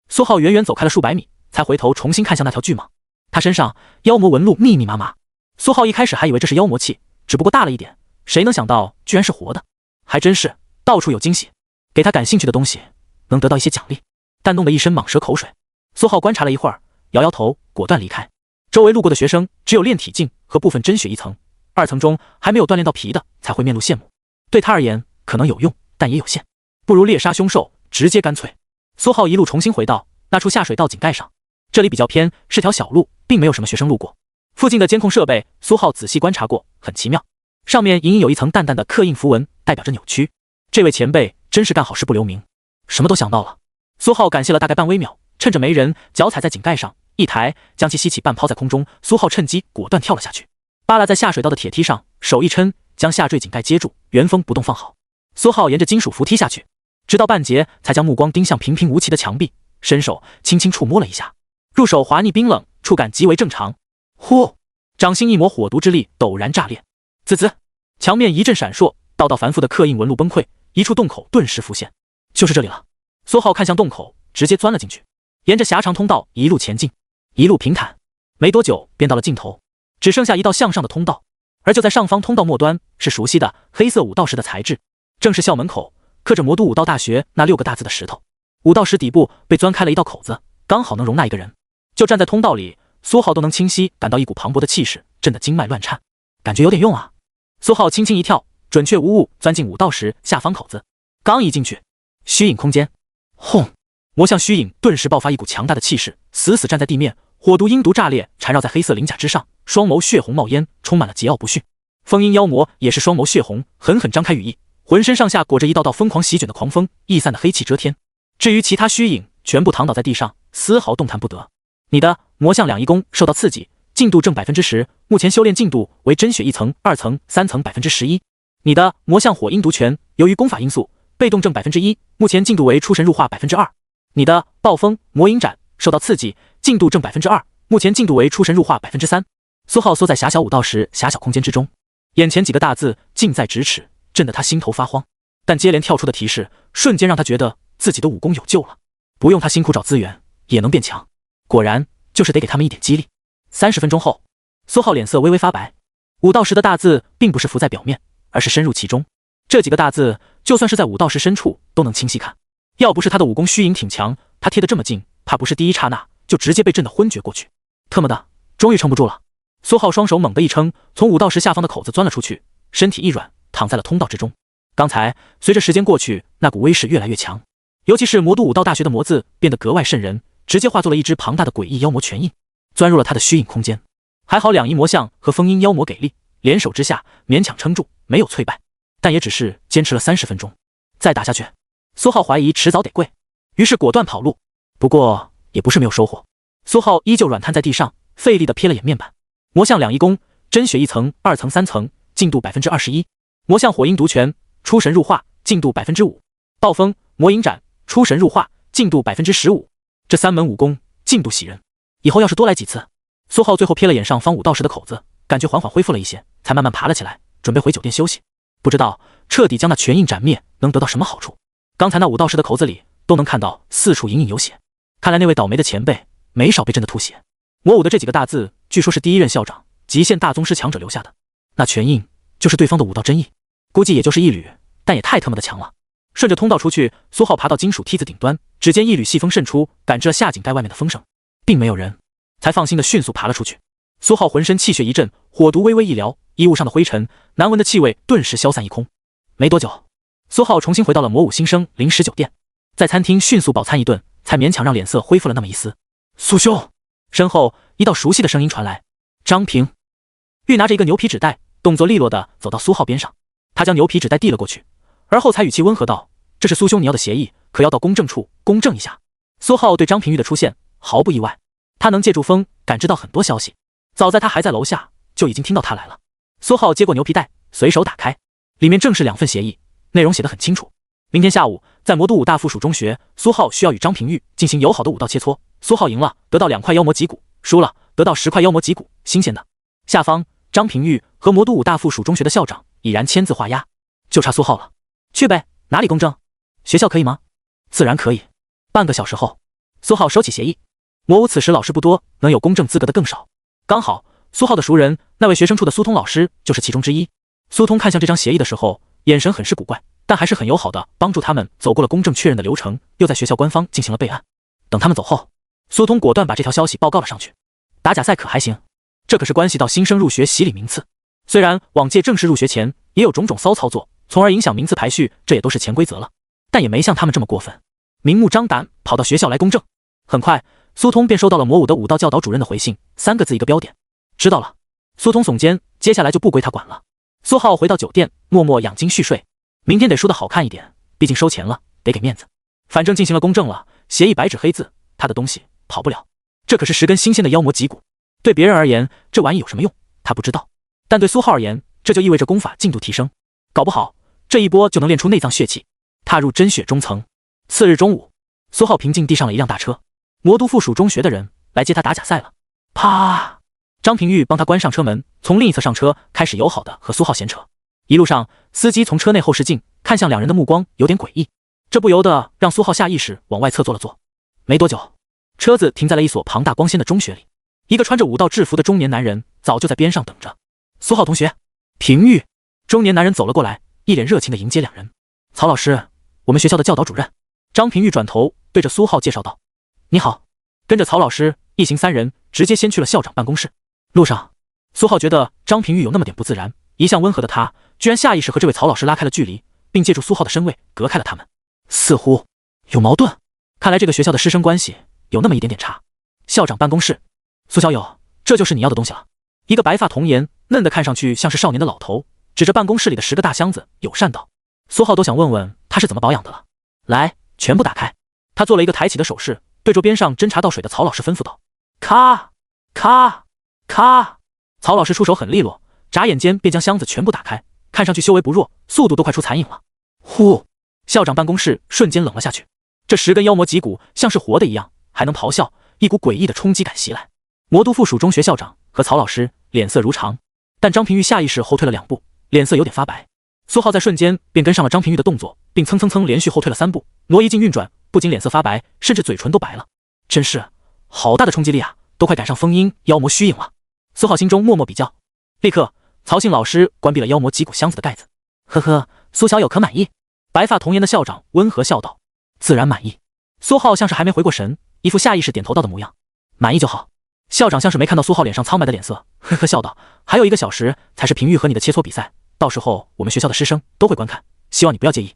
苏浩远远走开了数百米，才回头重新看向那条巨蟒。他身上妖魔纹路密密麻麻，苏浩一开始还以为这是妖魔器，只不过大了一点，谁能想到居然是活的。还真是到处有惊喜，给他感兴趣的东西能得到一些奖励，但弄得一身蟒蛇口水。苏浩观察了一会儿，摇摇头，果断离开。周围路过的学生只有炼体境和部分真血1层，2层中还没有锻炼到皮的才会面露羡慕。对他而言可能有用，但也有限，不如猎杀凶兽直接干脆。苏浩一路重新回到那处下水道井盖上，这里比较偏，是条小路，并没有什么学生路过。附近的监控设备苏浩仔细观察过，很奇妙，上面隐隐有一层淡淡的刻印符文，代表着扭曲。这位前辈真是干好事不留名，什么都想到了。苏浩感谢了大概半微秒，趁着没人，脚踩在井盖上一抬，将其吸起半抛在空中。苏浩趁机果断跳了下去，扒拉在下水道的铁梯上，手一抻，将下坠井盖接住，原封不动放好。苏浩沿着金属扶梯下去，直到半截才将目光盯向平平无奇的墙壁，伸手轻轻触摸了一下，入手滑腻冰冷，触感极为正常。呼，掌心一抹火毒之力陡然炸裂，滋滋，墙面一阵闪烁，道道繁复的刻印纹路崩溃，一处洞口顿时浮现，就是这里了。苏浩看向洞口，直接钻了进去，沿着狭长通道一路前进，一路平坦，没多久便到了尽头，只剩下一道向上的通道，而就在上方通道末端是熟悉的黑色武道石的材质，正是校门口。刻着魔都武道大学那6个大字的石头。武道石底部被钻开了一道口子，刚好能容纳一个人。就站在通道里，苏浩都能清晰感到一股磅礴的气势，震得经脉乱颤，感觉有点用啊。苏浩轻轻一跳，准确无误钻进武道石下方口子。刚一进去，虚影空间，轰！魔像虚影顿时爆发一股强大的气势，死死站在地面，火毒阴毒炸裂，缠绕在黑色鳞甲之上，双眸血红冒烟，充满了桀骜不驯。风阴妖魔也是双眸血红，狠狠张开羽翼，浑身上下裹着一道道疯狂席卷的狂风，溢散的黑气遮天。至于其他虚影，全部躺倒在地上，丝毫动弹不得。你的魔像两仪功受到刺激，进度正 10%， 目前修炼进度为真血1层、2层、3层 11%。你的魔像火阴毒拳，由于功法因素，被动正 1%， 目前进度为出神入化 2%。你的暴风魔影斩受到刺激，进度正 2%， 目前进度为出神入化 3%。苏浩缩在狭小武道石狭小空间之中，眼前几个大字近在咫尺，震得他心头发慌。但接连跳出的提示，瞬间让他觉得自己的武功有救了，不用他辛苦找资源也能变强。果然，就是得给他们一点激励。30分钟后，苏浩脸色微微发白。武道石的大字并不是浮在表面，而是深入其中。这几个大字，就算是在武道石深处都能清晰看。要不是他的武功虚影挺强，他贴得这么近，怕不是第一刹那就直接被震得昏厥过去。特么的，终于撑不住了。苏浩双手猛地一撑，从武道石下方的口子钻了出去，身体一软，躺在了通道之中。刚才随着时间过去，那股威势越来越强，尤其是魔都武道大学的魔字变得格外瘆人，直接化作了一只庞大的诡异妖魔拳印，钻入了他的虚影空间。还好两仪魔像和风阴妖魔给力，联手之下勉强撑住，没有脆败，但也只是坚持了30分钟。再打下去，苏浩怀疑迟早得跪，于是果断跑路。不过也不是没有收获，苏浩依旧软瘫在地上，费力地瞥了眼面板。魔像两仪功，真血1层、2层、3层，进度 21%。魔像火阴毒拳，出神入化，进度 5%。暴风魔影斩，出神入化，进度 15%。这3门武功进度喜人，以后要是多来几次。苏浩最后瞥了眼上方武道石的口子，感觉缓缓恢复了一些，才慢慢爬了起来，准备回酒店休息。不知道彻底将那拳印斩灭能得到什么好处。刚才那武道石的口子里都能看到四处隐隐有血，看来那位倒霉的前辈没少被震得吐血。魔武的这几个大字，据说是第一任校长极限大宗师强者留下的，那拳印就是对方的武道真意，估计也就是一缕，但也太他妈的强了。顺着通道出去，苏浩爬到金属梯子顶端，只见一缕细风渗出，感知了下井盖外面的风声，并没有人，才放心的迅速爬了出去。苏浩浑身气血一震，火毒微微一撩，衣物上的灰尘、难闻的气味顿时消散一空。没多久，苏浩重新回到了魔武新生临时酒店，在餐厅迅速饱餐一顿，才勉强让脸色恢复了那么一丝。苏兄，身后一道熟悉的声音传来，张平。玉拿着一个牛皮纸袋，动作利落地走到苏浩边上，他将牛皮纸袋递了过去，而后才语气温和道：“这是苏兄你要的协议，可要到公证处公证一下。”苏浩对张平玉的出现毫不意外，他能借助风感知到很多消息，早在他还在楼下就已经听到他来了。苏浩接过牛皮袋，随手打开，里面正是2份协议，内容写得很清楚。明天下午在魔都武大附属中学，苏浩需要与张平玉进行友好的武道切磋，苏浩赢了得到2块妖魔脊骨，输了得到10块妖魔脊骨，新鲜的。下方张平玉和魔都武大附属中学的校长已然签字画押，就差苏浩了。去呗，哪里公证？学校可以吗？自然可以。半个小时后，苏浩收起协议。魔武此时老师不多，能有公证资格的更少。刚好苏浩的熟人那位学生处的苏通老师就是其中之一。苏通看向这张协议的时候，眼神很是古怪，但还是很友好的帮助他们走过了公证确认的流程，又在学校官方进行了备案。等他们走后，苏通果断把这条消息报告了上去。打假赛可还行，这可是关系到新生入学洗礼名次。虽然往届正式入学前也有种种骚操作，从而影响名次排序，这也都是潜规则了，但也没像他们这么过分，明目张胆跑到学校来公证。很快，苏通便收到了魔武的武道教导主任的回信，3个字一个标点：知道了。苏通耸肩，接下来就不归他管了。苏浩回到酒店，默默养精蓄睡，明天得输得好看一点，毕竟收钱了，得给面子。反正进行了公证了，协议白纸黑字，他的东西跑不了。这可是10根新鲜的妖魔脊骨，对别人而言这玩意有什么用他不知道，但对苏浩而言，这就意味着功法进度提升，搞不好这一波就能练出内脏血气，踏入真血中层。次日中午，苏浩平静地上了一辆大车，魔都附属中学的人来接他打假赛了。啪！张平玉帮他关上车门，从另一侧上车，开始友好的和苏浩闲扯。一路上，司机从车内后视镜看向2人的目光有点诡异，这不由得让苏浩下意识往外侧坐了坐。没多久，车子停在了一所庞大光鲜的中学里，一个穿着武道制服的中年男人早就在边上等着。苏浩同学，平玉。中年男人走了过来，一脸热情地迎接2人。曹老师，我们学校的教导主任。张平玉转头对着苏浩介绍道：“你好。”跟着曹老师一行三人直接先去了校长办公室。路上，苏浩觉得张平玉有那么点不自然，一向温和的他居然下意识和这位曹老师拉开了距离，并借助苏浩的身位隔开了他们，似乎有矛盾。看来这个学校的师生关系有那么一点点差。校长办公室，苏小友，这就是你要的东西了。一个白发童颜、嫩的看上去像是少年的老头指着办公室里的10个大箱子友善道。苏浩都想问问他是怎么保养的了。来，全部打开。他做了一个抬起的手势，对桌边上斟茶倒水的曹老师吩咐道：“咔咔咔！”曹老师出手很利落，眨眼间便将箱子全部打开，看上去修为不弱，速度都快出残影了。呼！校长办公室瞬间冷了下去。这10根妖魔脊骨像是活的一样，还能咆哮，一股诡异的冲击感袭来。魔都附属中学校长和曹老师脸色如常，但张平玉下意识后退了2步，脸色有点发白。苏浩在瞬间便跟上了张平玉的动作，并蹭蹭蹭连续后退了3步，挪移境运转，不仅脸色发白，甚至嘴唇都白了。真是好大的冲击力啊，都快赶上封印妖魔虚影了。苏浩心中默默比较。立刻，曹姓老师关闭了妖魔脊骨箱子的盖子。呵呵，苏小友可满意？白发童颜的校长温和笑道。自然满意。苏浩像是还没回过神，一副下意识点头道的模样。满意就好。校长像是没看到苏浩脸上苍白的脸色，呵呵笑道：“还有1个小时才是平玉和你的切磋比赛，到时候我们学校的师生都会观看，希望你不要介意。”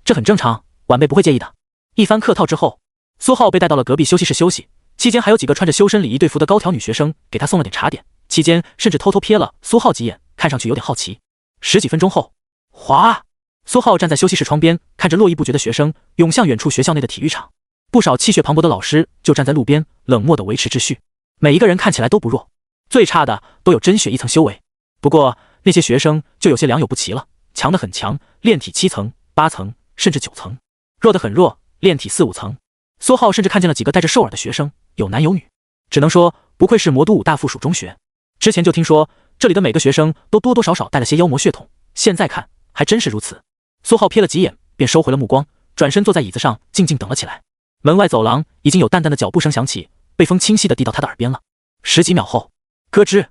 这很正常，晚辈不会介意的。一番客套之后，苏浩被带到了隔壁休息室休息，期间还有几个穿着修身礼仪队服的高挑女学生给他送了点茶点，期间甚至偷偷瞥了苏浩几眼，看上去有点好奇。10几分钟后，哗！苏浩站在休息室窗边，看着络绎不绝的学生涌向远处学校内的体育场，不少气血磅礴的老师就站在路边，冷漠地维持秩序。每一个人看起来都不弱，最差的都有真血1层修为。不过那些学生就有些良莠不齐了，强的很强，炼体7层、8层，甚至9层；弱的很弱，炼体4、5层。苏浩甚至看见了几个戴着兽耳的学生，有男有女。只能说不愧是魔都5大附属中学，之前就听说这里的每个学生都多多少少带了些妖魔血统，现在看还真是如此。苏浩瞥了几眼，便收回了目光，转身坐在椅子上，静静等了起来。门外走廊已经有淡淡的脚步声响起，被风清晰地递到他的耳边了。10几秒后，咯吱，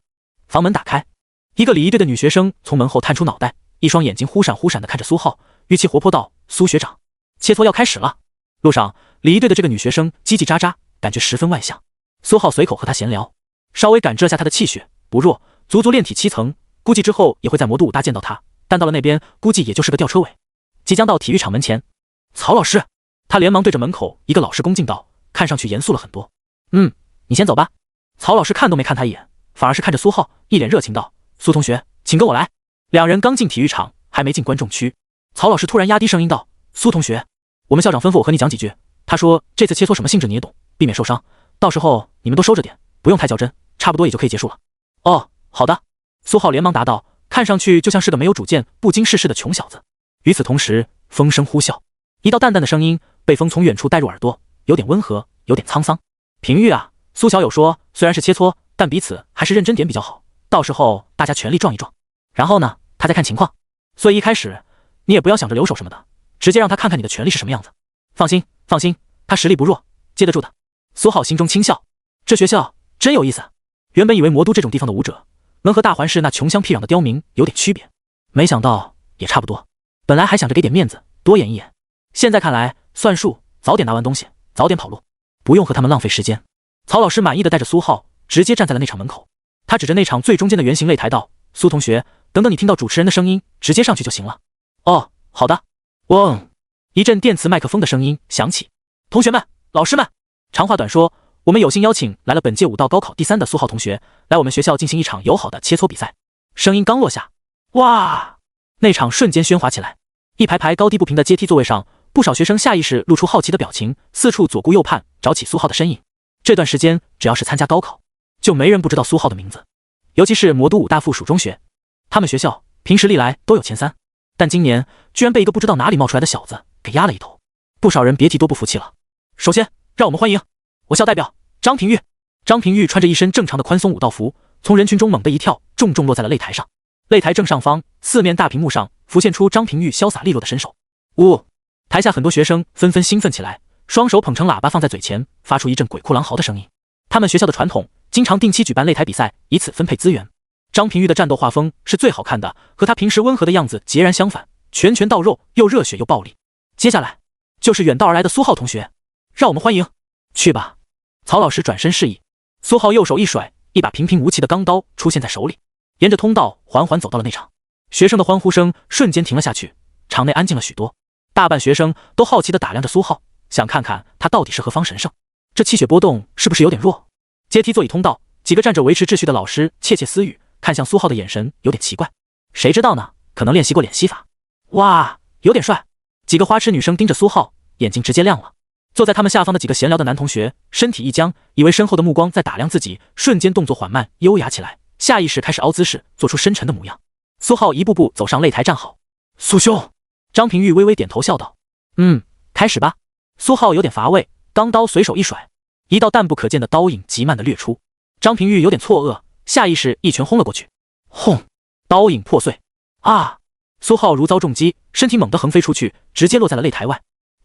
房门打开，一个礼仪队的女学生从门后探出脑袋，一双眼睛忽闪忽闪地看着苏浩，语气活泼道：“苏学长，切磋要开始了。”路上，礼仪队的这个女学生叽叽喳喳，感觉十分外向。苏浩随口和她闲聊，稍微感知了下她的气血，不弱，足足炼体7层，估计之后也会在魔都5大见到她，但到了那边估计也就是个吊车尾。即将到体育场门前，曹老师，他连忙对着门口一个老师恭敬道，看上去严肃了很多。你先走吧。曹老师看都没看他一眼，反而是看着苏浩，一脸热情道：“苏同学，请跟我来。”两人刚进体育场，还没进观众区，曹老师突然压低声音道：“苏同学，我们校长吩咐我和你讲几句，他说这次切磋什么性质你也懂，避免受伤，到时候你们都收着点，不用太较真，差不多也就可以结束了。”哦，好的。苏浩连忙答道，看上去就像是个没有主见、不经世事的穷小子。与此同时，风声呼啸，一道淡淡的声音被风从远处带入耳朵，有点温和，有点沧桑。平玉啊，苏小友说，虽然是切磋，但彼此还是认真点比较好，到时候大家全力撞一撞，然后呢，他再看情况。所以一开始你也不要想着留手什么的，直接让他看看你的全力是什么样子。放心，放心，他实力不弱，接得住的。苏浩心中轻笑，这学校真有意思。原本以为魔都这种地方的武者能和大环市那穷乡僻壤的刁民有点区别，没想到也差不多。本来还想着给点面子，多演一演，现在看来算数，早点拿完东西，早点跑路，不用和他们浪费时间。曹老师满意的带着苏浩直接站在了内场门口，他指着内场最中间的圆形擂台道：“苏同学，等等你听到主持人的声音，直接上去就行了。”哦，好的。嗡，一阵电磁麦克风的声音响起：“同学们，老师们，长话短说，我们有幸邀请来了本届武道高考第3的苏浩同学，来我们学校进行一场友好的切磋比赛。”声音刚落下，哇，内场瞬间喧哗起来。一排排高低不平的阶梯座位上，不少学生下意识露出好奇的表情，四处左顾右盼，找起苏浩的身影。这段时间，只要是参加高考，就没人不知道苏浩的名字。尤其是魔都5大附属中学，他们学校平时历来都有前3，但今年居然被一个不知道哪里冒出来的小子给压了一头，不少人别提多不服气了。首先，让我们欢迎我校代表张平玉。张平玉穿着一身正常的宽松武道服，从人群中猛地一跳，重重落在了擂台上。擂台正上方，4面大屏幕上浮现出张平玉潇洒利落的身手。台下很多学生纷纷兴奋起来，双手捧成喇叭放在嘴前，发出一阵鬼哭狼嚎的声音。他们学校的传统，经常定期举办擂台比赛，以此分配资源。张平玉的战斗画风是最好看的，和他平时温和的样子截然相反，拳拳到肉，又热血又暴力。接下来就是远道而来的苏浩同学，让我们欢迎。去吧。曹老师转身示意，苏浩右手一甩，一把平平无奇的钢刀出现在手里，沿着通道缓缓走到了内场。学生的欢呼声瞬间停了下去，场内安静了许多。大半学生都好奇地打量着苏浩，想看看他到底是何方神圣，这气血波动是不是有点弱？阶梯座椅通道，几个站着维持秩序的老师窃窃私语，看向苏浩的眼神有点奇怪。谁知道呢？可能练习过脸吸法。哇，有点帅！几个花痴女生盯着苏浩，眼睛直接亮了。坐在他们下方的几个闲聊的男同学身体一僵，以为身后的目光在打量自己，瞬间动作缓慢优雅起来，下意识开始凹姿势，做出深沉的模样。苏浩一步步走上擂台站好。苏兄，张平玉微微点头笑道：开始吧。苏浩有点乏味，钢刀随手一甩，一道淡不可见的刀影极慢地掠出。张平玉有点错愕，下意识一拳轰了过去。轰！刀影破碎。啊！苏浩如遭重击，身体猛地横飞出去，直接落在了擂台外。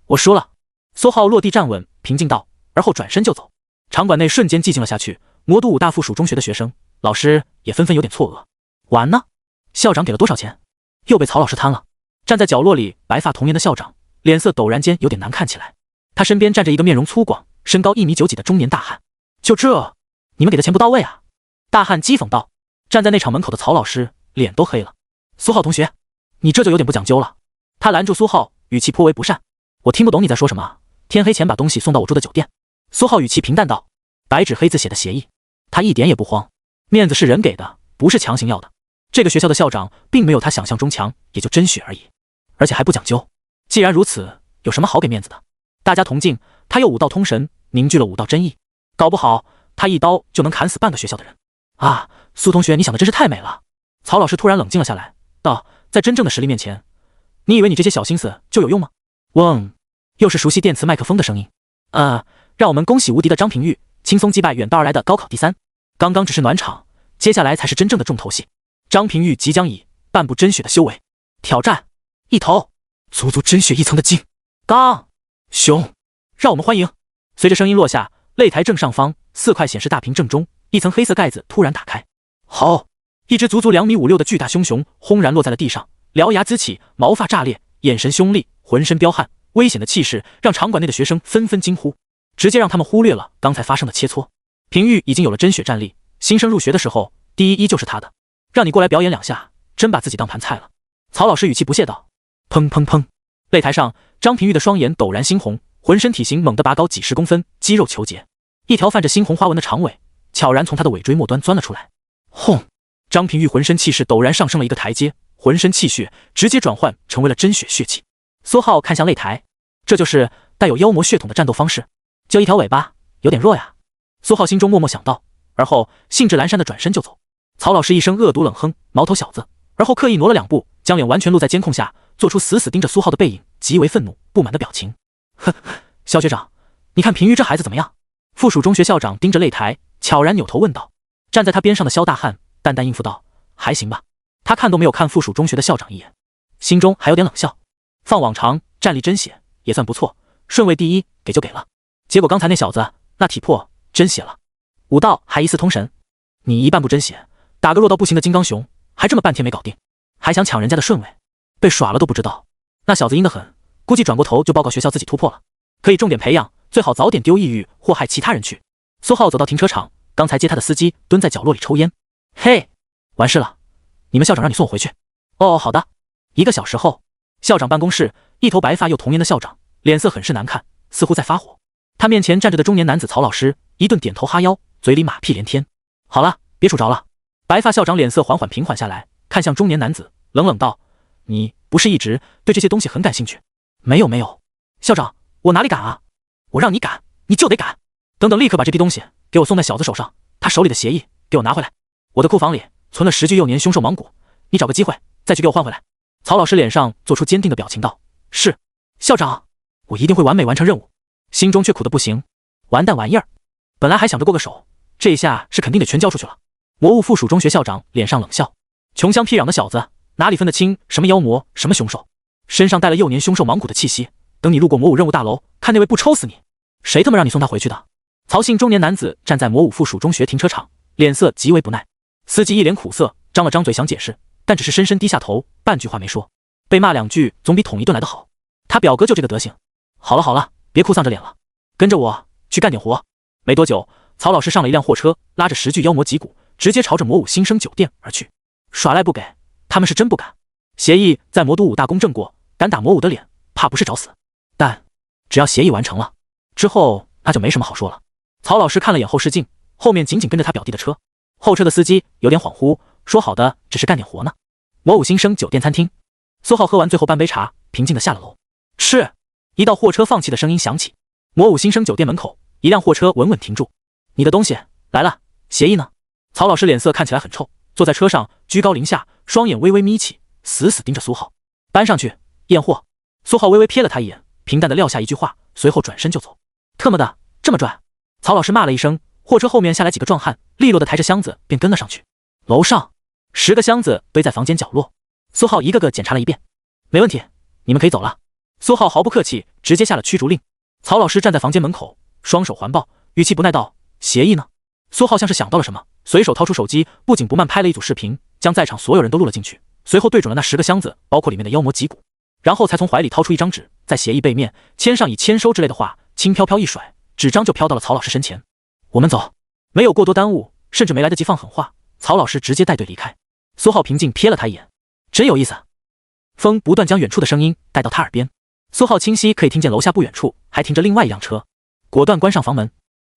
我输了。苏浩落地站稳，平静道，而后转身就走。场馆内瞬间寂静了下去，魔都五大附属中学的学生、老师也纷纷有点错愕。完呢？校长给了多少钱？又被曹老师贪了。站在角落里白发童颜的校长，脸色陡然间有点难看起来。他身边站着一个面容粗犷、身高1米9几的中年大汉。就这，你们给的钱不到位啊！大汉讥讽道。站在内场门口的曹老师脸都黑了。苏浩同学，你这就有点不讲究了。他拦住苏浩，语气颇为不善。我听不懂你在说什么。天黑前把东西送到我住的酒店。苏浩语气平淡道。白纸黑字写的协议，他一点也不慌。面子是人给的，不是强行要的。这个学校的校长并没有他想象中强，也就真血而已，而且还不讲究。既然如此，有什么好给面子的？大家同敬，他又武道通神，凝聚了武道真意，搞不好他一刀就能砍死半个学校的人啊！苏同学，你想的真是太美了。曹老师突然冷静了下来，道：在真正的实力面前，你以为你这些小心思就有用吗？嗡，又是熟悉电磁麦克风的声音。让我们恭喜无敌的张平玉轻松击败远道而来的高考第3。刚刚只是暖场，接下来才是真正的重头戏。张平玉即将以半部真血的修为挑战一头足足真血1层的金刚熊。让我们欢迎！随着声音落下，擂台正上方4块显示大屏正中，一层黑色盖子突然打开。好！一只足足2米5、6的巨大凶熊轰然落在了地上，獠牙滋起，毛发炸裂，眼神凶厉，浑身彪悍，危险的气势让场馆内的学生纷纷惊呼，直接让他们忽略了刚才发生的切磋。平玉已经有了真血战力，新生入学的时候第一依旧是他的。让你过来表演2下，真把自己当盘菜了。曹老师语气不屑道。砰砰砰！擂台上，张平玉的双眼陡然猩红，浑身体型猛地拔高几10公分，肌肉虬结，一条泛着猩红花纹的长尾悄然从他的尾椎末端钻了出来。轰！张平玉浑身气势陡然上升了一个台阶，浑身气血直接转换成为了真血血气。苏浩看向擂台，这就是带有妖魔血统的战斗方式，就一条尾巴，有点弱呀。苏浩心中默默想到，而后兴致阑珊地转身就走。曹老师一声恶毒冷哼，毛头小子，而后刻意挪了2步，将脸完全露在监控下，做出死死盯着苏浩的背影，极为愤怒不满的表情。呵，肖学长，你看平玉这孩子怎么样？附属中学校长盯着擂台，悄然扭头问道。站在他边上的肖大汉淡淡应付道：还行吧。他看都没有看附属中学的校长一眼，心中还有点冷笑。放往常，战力真血也算不错，顺位第1给就给了。结果刚才那小子那体魄真血了，武道还疑似通神，你一半不真血，打个弱到不行的金刚熊，还这么半天没搞定，还想抢人家的顺位，被耍了都不知道。那小子阴得很，估计转过头就报告学校自己突破了，可以重点培养，最好早点丢抑郁祸害其他人去。苏浩走到停车场，刚才接他的司机蹲在角落里抽烟。嘿，完事了，你们校长让你送我回去。哦，好的。1个小时后，校长办公室，一头白发又童颜的校长，脸色很是难看，似乎在发火。他面前站着的中年男子曹老师，一顿点头哈腰，嘴里马屁连天。好了，别杵着了。白发校长脸色缓缓平缓下来，看向中年男子，冷冷道：你不是一直对这些东西很感兴趣？没有，校长，我哪里敢啊？我让你敢，你就得敢。等等，立刻把这批东西给我送在小子手上，他手里的协议给我拿回来。我的库房里存了10具幼年凶兽芒骨，你找个机会再去给我换回来。曹老师脸上做出坚定的表情道：是，校长，我一定会完美完成任务。心中却苦得不行，完蛋玩意儿，本来还想着过个手，这一下是肯定得全交出去了。魔物附属中学校长脸上冷笑，穷乡僻壤的小子哪里分得清什么妖魔什么凶兽，身上带了幼年凶兽芒骨的气息，等你路过魔武任务大楼，看那位不抽死你。谁他妈让你送他回去的？曹姓中年男子站在魔武附属中学停车场，脸色极为不耐。司机一脸苦涩，张了张嘴想解释，但只是深深低下头，半句话没说。被骂2句总比捅一顿来得好。他表哥就这个德行。好了好了，别哭丧着脸了，跟着我去干点活。没多久，曹老师上了一辆货车，拉着10具妖魔脊骨，直接朝着魔武新生酒店而去。耍赖不给，他们是真不敢。协议在魔都5大公证过，敢打魔武的脸，怕不是找死。但只要协议完成了之后，那就没什么好说了。曹老师看了眼后视镜，后面紧紧跟着他表弟的车。后车的司机有点恍惚，说好的只是干点活呢。魔武新生酒店餐厅，苏浩喝完最后半杯茶，平静地下了楼。是，一道货车放气的声音响起。魔武新生酒店门口，一辆货车稳稳停住。你的东西来了，协议呢？曹老师脸色看起来很臭，坐在车上居高临下，双眼微微眯起，死死盯着苏浩。搬上去，验货。苏浩微微瞥了他一眼，平淡地撂下一句话，随后转身就走。特么的，这么拽！曹老师骂了一声，货车后面下来几个壮汉，利落地抬着箱子便跟了上去。楼上10个箱子堆在房间角落，苏浩一个个检查了一遍。没问题，你们可以走了。苏浩毫不客气，直接下了驱逐令。曹老师站在房间门口，双手环抱，语气不耐道：协议呢？苏浩像是想到了什么，随手掏出手机，不紧不慢拍了一组视频，将在场所有人都录了进去，随后对准了那10个箱子，包括里面的妖魔脊骨，然后才从怀里掏出一张纸，在协议背面签上以签收之类的话，轻飘飘一甩，纸张就飘到了曹老师身前。我们走。没有过多耽误，甚至没来得及放狠话，曹老师直接带队离开。苏浩平静瞥了他一眼，真有意思。风不断将远处的声音带到他耳边，苏浩清晰可以听见楼下不远处还停着另外一辆车，果断关上房门。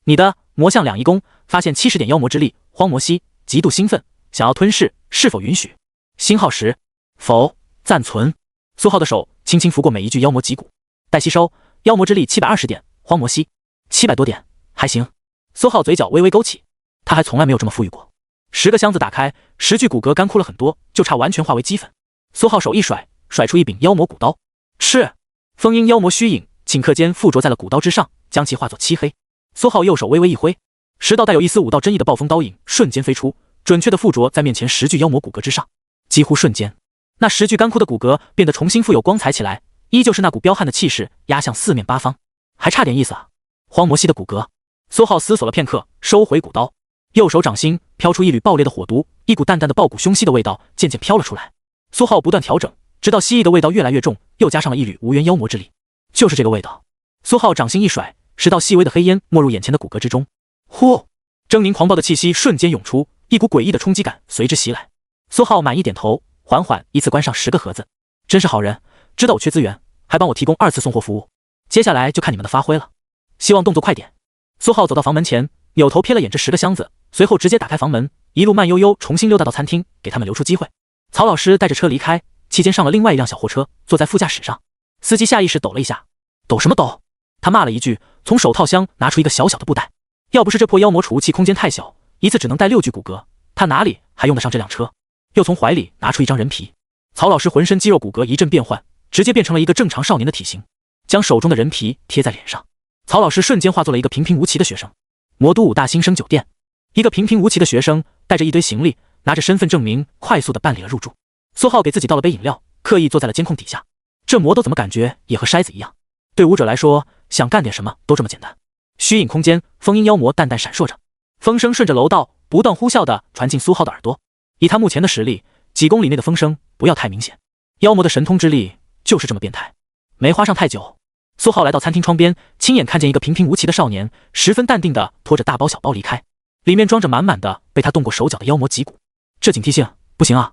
你的魔像2义工发现70点妖魔之力，荒魔息，极度兴奋，想要吞噬，是否允许？星号10，否，暂存。苏浩的手轻轻拂过每一具妖魔脊骨，待吸收。妖魔之力720点，荒魔息700多点，还行。苏浩嘴角微微勾起，他还从来没有这么富裕过。10个箱子打开，10具骨骼干枯了很多，就差完全化为齑粉。苏浩手一甩，甩出一柄妖魔骨刀，赤风鹰妖魔虚影顷刻间附着在了骨刀之上，将其化作漆黑。苏浩右手微微一挥，10道带有一丝武道真意的暴风刀影瞬间飞出，准确地附着在面前10具妖魔骨骼之上。几乎瞬间，那10具干枯的骨骼变得重新富有光彩起来，依旧是那股彪悍的气势压向四面八方，还差点意思啊！荒魔系的骨骼。苏浩思索了片刻，收回骨刀，右手掌心飘出一缕爆裂的火毒，一股淡淡的爆骨凶息的味道渐渐飘了出来。苏浩不断调整，直到蜥蜴的味道越来越重，又加上了一缕无缘妖魔之力，就是这个味道。苏浩掌心一甩，10道细微的黑烟没入眼前的骨骼之中。呼，狰狞狂暴的气息瞬间涌出，一股诡异的冲击感随之袭来。苏浩满意点头，缓缓依次关上10个盒子。真是好人，知道我缺资源，还帮我提供2次送货服务。接下来就看你们的发挥了，希望动作快点。苏浩走到房门前，扭头瞥了眼这10个箱子，随后直接打开房门，一路慢悠悠重新溜达到餐厅，给他们留出机会。曹老师带着车离开，期间上了另外一辆小货车，坐在副驾驶上。司机下意识抖了一下，抖什么抖？他骂了一句，从手套箱拿出一个小小的布袋。要不是这破妖魔储物器空间太小，一次只能带6具骨骼，他哪里还用得上这辆车？又从怀里拿出一张人皮。曹老师浑身肌肉骨骼一阵变换，直接变成了一个正常少年的体型，将手中的人皮贴在脸上。曹老师瞬间化作了一个平平无奇的学生。魔都5大新生酒店，一个平平无奇的学生带着一堆行李，拿着身份证明，快速地办理了入住。苏浩给自己倒了杯饮料，刻意坐在了监控底下。这魔都怎么感觉也和筛子一样？对武者来说，想干点什么都这么简单。虚影空间，风音妖魔淡淡闪烁着，风声顺着楼道不断呼啸地传进苏浩的耳朵。以他目前的实力，几公里内的风声不要太明显。妖魔的神通之力就是这么变态。没花上太久，苏浩来到餐厅窗边，亲眼看见一个平平无奇的少年，十分淡定地拖着大包小包离开，里面装着满满的被他动过手脚的妖魔脊骨。这警惕性不行啊！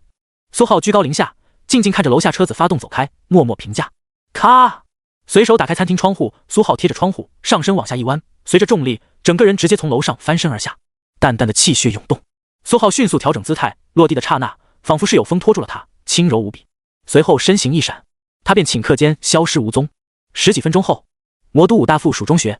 苏浩居高临下，静静看着楼下车子发动走开，默默评价。咔！随手打开餐厅窗户，苏浩贴着窗户，上身往下一弯，随着重力，整个人直接从楼上翻身而下。淡淡的气血涌动，苏浩迅速调整姿态，落地的刹那，仿佛是有风拖住了他，轻柔无比。随后身形一闪，他便顷刻间消失无踪。10几分钟后，魔都5大附属中学，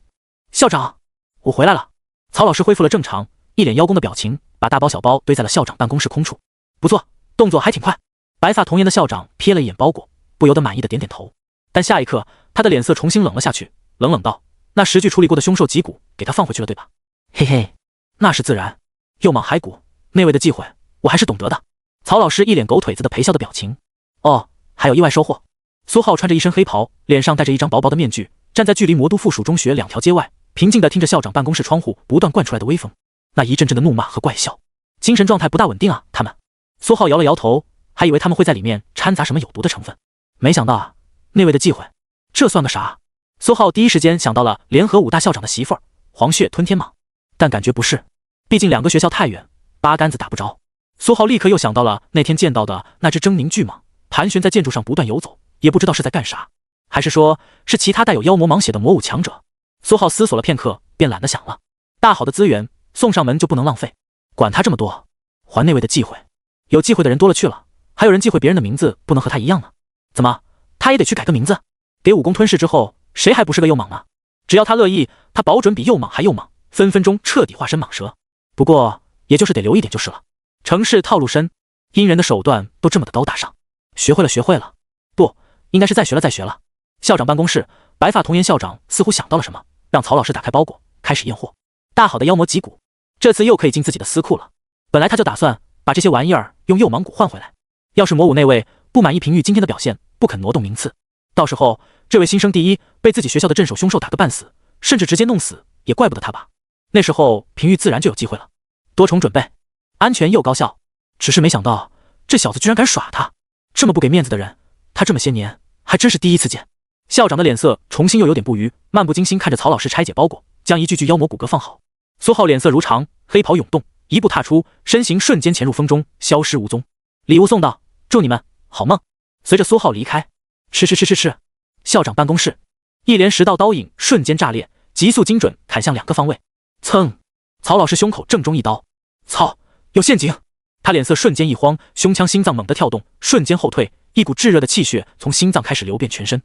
校长，我回来了。曹老师恢复了正常，一脸邀功的表情，把大包小包堆在了校长办公室空处。不错，动作还挺快。白发童颜的校长瞥了一眼包裹，不由得满意的点点头。但下一刻，他的脸色重新冷了下去，冷冷道：“那10具处理过的凶兽脊骨，给他放回去了，对吧？”嘿嘿，那是自然。右蟒骸骨，那位的忌讳，我还是懂得的。曹老师一脸狗腿子的陪笑的表情。哦，还有意外收获。苏浩穿着一身黑袍，脸上戴着一张薄薄的面具，站在距离魔都附属中学2条街外，平静地听着校长办公室窗户不断灌出来的威风，那一阵阵的怒骂和怪笑，精神状态不大稳定啊！他们。苏浩摇了摇头，还以为他们会在里面掺杂什么有毒的成分，没想到啊，那位的忌讳这算个啥？苏浩第一时间想到了联合武大校长的媳妇儿黄血吞天蟒，但感觉不是，毕竟2个学校太远，八竿子打不着。苏浩立刻又想到了那天见到的那只狰狞巨蟒，盘旋在建筑上不断游走，也不知道是在干啥，还是说是其他带有妖魔蟒血的魔武强者。苏浩思索了片刻，便懒得想了。大好的资源送上门就不能浪费，管他这么多，还那位的忌讳。有忌讳的人多了去了，还有人忌讳别人的名字不能和他一样呢。怎么，他也得去改个名字？给武功吞噬之后，谁还不是个幼蟒呢？只要他乐意，他保准比幼蟒还幼蟒，分分钟彻底化身蟒蛇。不过也就是得留一点就是了。城市套路深，阴人的手段都这么的高大上。学会了，学会了，不，应该是再学了，再学了。校长办公室，白发童颜校长似乎想到了什么，让曹老师打开包裹，开始验货。大好的妖魔脊骨，这次又可以进自己的私库了。本来他就打算把这些玩意儿用幼蟒骨换回来。要是魔武那位不满意平玉今天的表现，不肯挪动名次，到时候这位新生第一被自己学校的镇守凶兽打个半死，甚至直接弄死，也怪不得他吧。那时候平玉自然就有机会了。多重准备，安全又高效。只是没想到这小子居然敢耍他，这么不给面子的人，他这么些年还真是第一次见。校长的脸色重新又有点不愉，漫不经心看着曹老师拆解包裹，将一具具妖魔骨骼放好。苏浩脸色如常，黑袍涌动，一步踏出，身形瞬间潜入风中，消失无踪。礼物送到，祝你们好梦。随着苏浩离开，吃，校长办公室，一连10道刀影瞬间炸裂，急速精准砍向2个方位。噌！曹老师胸口正中一刀，操，有陷阱！他脸色瞬间一慌，胸腔心脏猛地跳动，瞬间后退，一股炙热的气血从心脏开始流遍全身。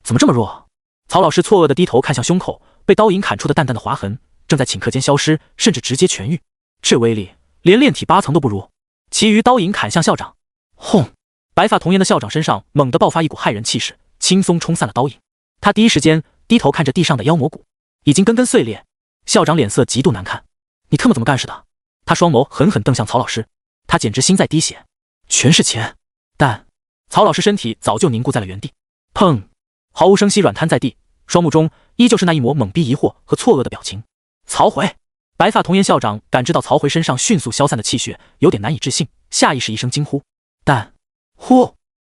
怎么这么弱？曹老师错愕地低头看向胸口，被刀影砍出的淡淡的划痕正在顷刻间消失，甚至直接痊愈。这威力连炼体8层都不如。其余刀影砍向校长，轰！白发童颜的校长身上猛地爆发一股骇人气势，轻松冲散了刀影。他第一时间低头看着地上的妖魔骨，已经根根碎裂。校长脸色极度难看，你他妈怎么干似的？他双眸狠狠瞪向曹老师，他简直心在滴血。全是钱，但曹老师身体早就凝固在了原地，砰！毫无声息软瘫在地，双目中依旧是那一抹懵逼疑惑和错愕的表情。曹回！白发童颜校长感知到曹回身上迅速消散的气血，有点难以置信，下意识一声惊呼。但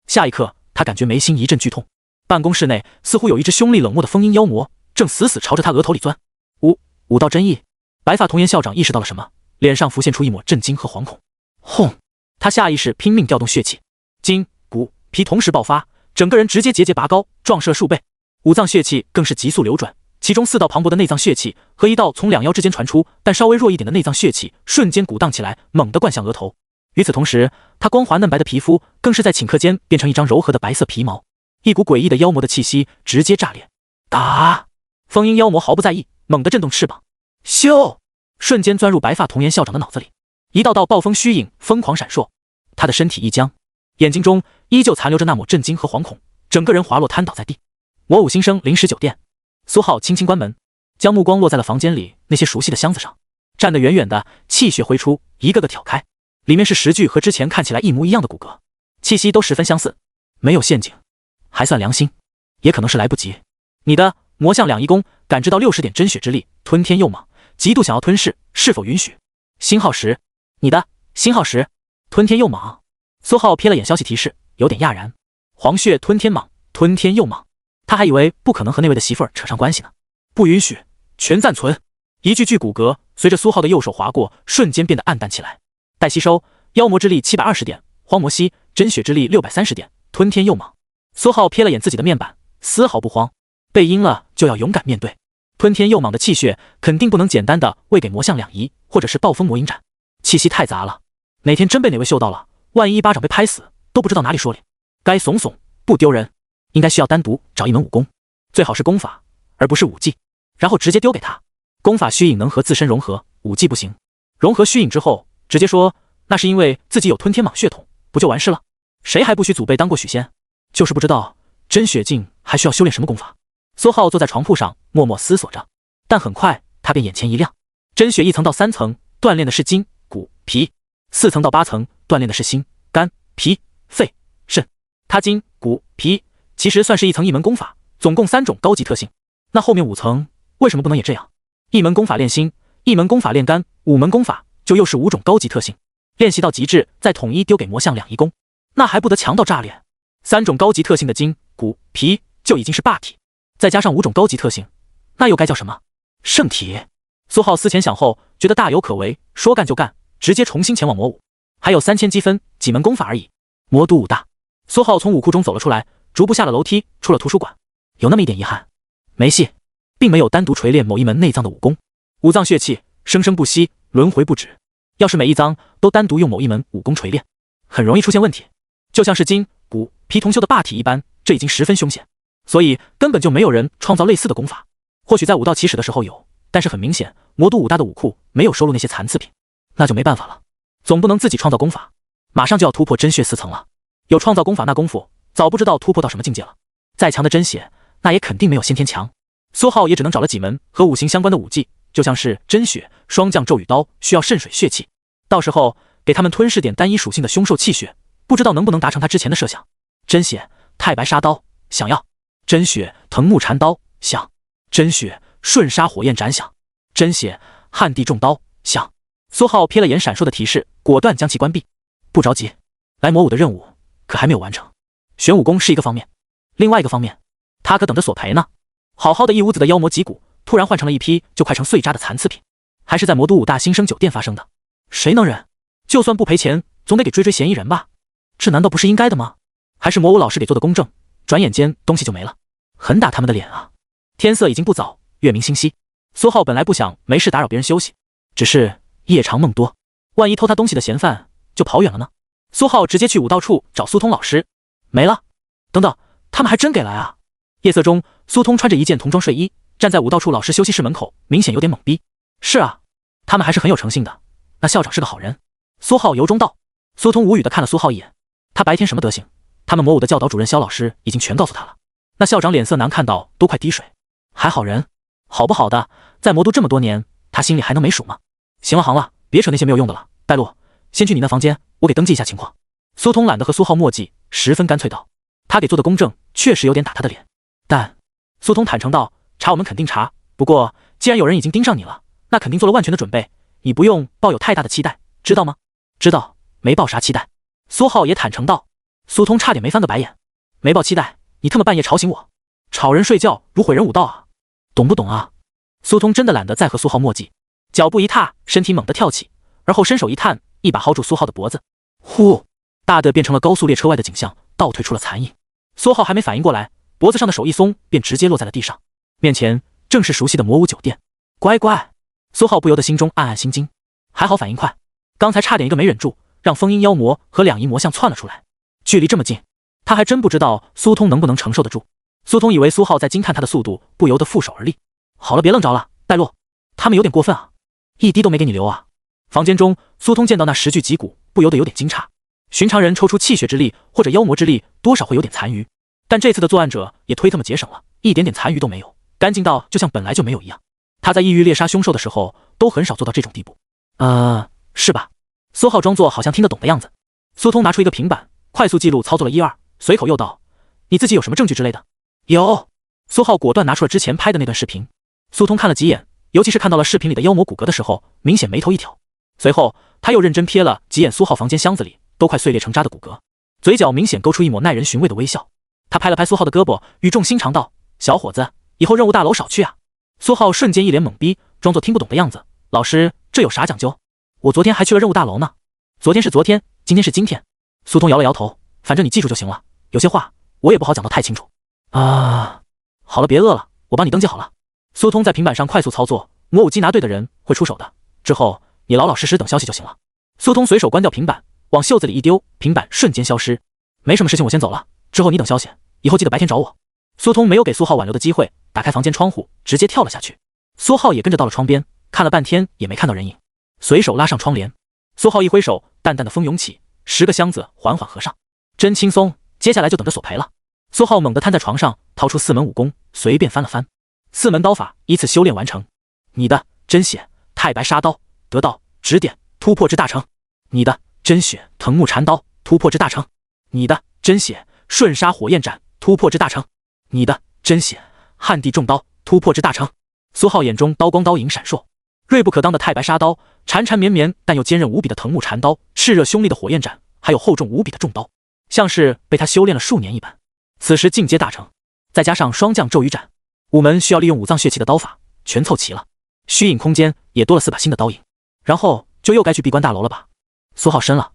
下一刻他感觉眉心一阵剧痛，办公室内似乎有一只凶厉冷漠的封印妖魔正死死朝着他额头里钻。武道真意！白发童颜校长意识到了什么，脸上浮现出一抹震惊和惶恐。轰！他下意识拼命调动血气，筋、骨、皮同时爆发，整个人直接节节拔高，壮硕数倍。5脏血气更是急速流转，其中4道磅礴的内脏血气和1道从2腰之间传出但稍微弱一点的内脏血气瞬间鼓荡起来，猛地灌向额头。与此同时，他光滑嫩白的皮肤更是在顷刻间变成一张柔和的白色皮毛，一股诡异的妖魔的气息直接炸裂。打！封印妖魔毫不在意，猛地震动翅膀，咻！瞬间钻入白发童颜校长的脑子里，一道道暴风虚影疯狂闪烁。他的身体一僵，眼睛中依旧残留着那抹震惊和惶恐，整个人滑落瘫倒在地。魔武新生临时酒店，苏浩轻轻关门，将目光落在了房间里那些熟悉的箱子上，站得远远的，气血挥出，一个个挑开，里面是10具和之前看起来一模一样的骨骼，气息都十分相似，没有陷阱，还算良心，也可能是来不及。你的魔象2一宫感知到60点真血之力，吞天幼蟒，极度想要吞噬，是否允许？星号10，你的星号10，吞天幼蟒。苏浩瞥了眼消息提示，有点讶然。黄血吞天蟒，吞天幼蟒，他还以为不可能和那位的媳妇儿扯上关系呢。不允许，全暂存。一具具骨骼随着苏浩的右手划过，瞬间变得暗淡起来。待吸收，妖魔之力720点，荒魔息，真血之力630点，吞天幼蟒。苏浩瞥了眼自己的面板，丝毫不慌，被阴了就要勇敢面对。吞天幼蟒的气血肯定不能简单的喂给魔象2仪或者是暴风魔影斩，气息太杂了，哪天真被哪位嗅到了，万一一巴掌被拍死都不知道哪里说理。该怂怂，不丢人，应该需要单独找一门武功，最好是功法而不是武技，然后直接丢给他。功法虚影能和自身融合，武技不行。融合虚影之后直接说那是因为自己有吞天蟒血统，不就完事了？谁还不许祖辈当过许仙？就是不知道真血境还需要修炼什么功法。苏浩坐在床铺上默默思索着，但很快他便眼前一亮。真血1层到3层锻炼的是筋、骨、皮，4层到8层锻炼的是心、肝、脾、肺、肾。他筋、骨、皮其实算是1层1门功法，总共3种高级特性。那后面5层为什么不能也这样？1门功法练心，1门功法练肝，5门功法就又是5种高级特性，练习到极致再统一丢给魔象2仪功，那还不得强到炸裂？3种高级特性的筋、骨、皮就已经是霸体，再加上5种高级特性，那又该叫什么？圣体。苏浩思前想后，觉得大有可为，说干就干，直接重新前往魔武。还有3000积分，几门功法而已。魔都武大。苏浩从武库中走了出来，逐步下了楼梯，出了图书馆。有那么一点遗憾，没戏，并没有单独锤炼某一门内脏的武功。五脏血气生生不息，轮回不止。要是每一脏都单独用某一门武功锤炼，很容易出现问题，就像是筋骨皮同修的霸体一般，这已经十分凶险。所以根本就没有人创造类似的功法。或许在武道起始的时候有，但是很明显，魔都武大的武库没有收录那些残次品，那就没办法了。总不能自己创造功法，马上就要突破真血4层了。有创造功法那功夫，早不知道突破到什么境界了。再强的真血，那也肯定没有先天强。苏浩也只能找了几门和五行相关的武技，就像是真血、霜降咒语刀，需要渗水血气。到时候给他们吞噬点单一属性的凶兽气血，不知道能不能达成他之前的设想。真血太白沙刀想要，真血藤木禅刀想，真血瞬杀火焰斩想，真血旱地重刀想。苏浩瞥了眼闪烁的提示，果断将其关闭。不着急，来魔武的任务可还没有完成。选武功是一个方面，另外一个方面，他可等着索赔呢。好好的一屋子的妖魔脊骨，突然换成了一批就快成碎渣的残次品，还是在魔都武大新生酒店发生的。谁能忍？就算不赔钱，总得给追嫌疑人吧？这难道不是应该的吗？还是魔武老师给做的公证，转眼间东西就没了，很打他们的脸啊！天色已经不早，月明星稀。苏浩本来不想没事打扰别人休息，只是夜长梦多，万一偷他东西的嫌犯就跑远了呢？苏浩直接去武道处找苏通老师，没了。等等，他们还真给来啊！夜色中，苏通穿着一件童装睡衣，站在武道处老师休息室门口，明显有点懵逼。是啊，他们还是很有诚信的，那校长是个好人。苏浩由衷道。苏通无语的看了苏浩一眼，他白天什么德行，他们魔武的教导主任肖老师已经全告诉他了。那校长脸色难看到都快滴水，还好人？好不好的，在魔都这么多年，他心里还能没数吗？行了行了，别扯那些没有用的了。带路，先去你那房间，我给登记一下情况。苏通懒得和苏浩墨迹，十分干脆道。他给做的公证确实有点打他的脸，但苏通坦诚道，查我们肯定查，不过既然有人已经盯上你了，那肯定做了万全的准备，你不用抱有太大的期待，知道吗？知道，没抱啥期待。苏浩也坦诚道。苏通差点没翻个白眼，没抱期待，你他妈半夜吵醒我，吵人睡觉如毁人武道啊，懂不懂啊？苏通真的懒得再和苏浩墨迹，脚步一踏，身体猛地跳起，而后伸手一探，一把薅住苏浩的脖子，呼，大的变成了高速列车外的景象，倒退出了残影。苏浩还没反应过来，脖子上的手一松，便直接落在了地上，面前正是熟悉的魔武酒店。乖乖，苏浩不由得心中暗暗心惊，还好反应快，刚才差点一个没忍住，让风阴妖魔和两仪魔像窜了出来。距离这么近，他还真不知道苏通能不能承受得住。苏通以为苏浩在惊叹他的速度，不由得负手而立。好了，别愣着了，带路。他们有点过分啊，一滴都没给你留啊。房间中，苏通见到那10具脊骨，不由得有点惊诧。寻常人抽出气血之力或者妖魔之力，多少会有点残余，但这次的作案者也忒他妈节省了，一点点残余都没有，干净到就像本来就没有一样。他在异域猎杀凶兽的时候，都很少做到这种地步。是吧？苏浩装作好像听得懂的样子。苏通拿出一个平板，快速记录操作了1、2，随口又道：“你自己有什么证据之类的？”有。苏浩果断拿出了之前拍的那段视频。苏通看了几眼，尤其是看到了视频里的妖魔骨骼的时候，明显眉头一挑。随后他又认真瞥了几眼苏浩房间箱子里都快碎裂成渣的骨骼，嘴角明显勾出一抹耐人寻味的微笑。他拍了拍苏浩的胳膊，语重心长道：“小伙子，以后任务大楼少去啊。”苏浩瞬间一脸懵逼，装作听不懂的样子：“老师，这有啥讲究？我昨天还去了任务大楼呢。”“昨天是昨天，今天是今天。”苏通摇了摇头：“反正你记住就行了，有些话我也不好讲得太清楚。”好了，别饿了，我帮你登记好了。苏通在平板上快速操作，魔武缉拿队的人会出手的，之后你老老实实等消息就行了。苏通随手关掉平板，往袖子里一丢，平板瞬间消失。没什么事情，我先走了，之后你等消息，以后记得白天找我。苏通没有给苏浩挽留的机会，打开房间窗户，直接跳了下去。苏浩也跟着到了窗边，看了半天也没看到人影，随手拉上窗帘。苏浩一挥手，淡淡的风涌起，10个箱子缓缓合上，真轻松，接下来就等着索赔了。苏浩猛地瘫在床上，掏出4门武功，随便翻了翻，4门刀法依次修炼完成。你的真血太白沙刀，得道指点突破至大成；你的真血藤木禅刀，突破至大成；你的真血瞬杀火焰斩，突破至大成；你的真血旱地重刀，突破至大成。苏浩眼中刀光刀影闪烁，锐不可当的太白沙刀，缠缠绵绵但又坚韧无比的藤木禅刀，炽热凶厉的火焰斩，还有厚重无比的重刀，像是被他修炼了数年一般。此时进阶大成，再加上双降咒语斩，武门需要利用五脏血气的刀法全凑齐了。虚影空间也多了4把新的刀影，然后就又该去闭关大楼了吧？苏浩深了，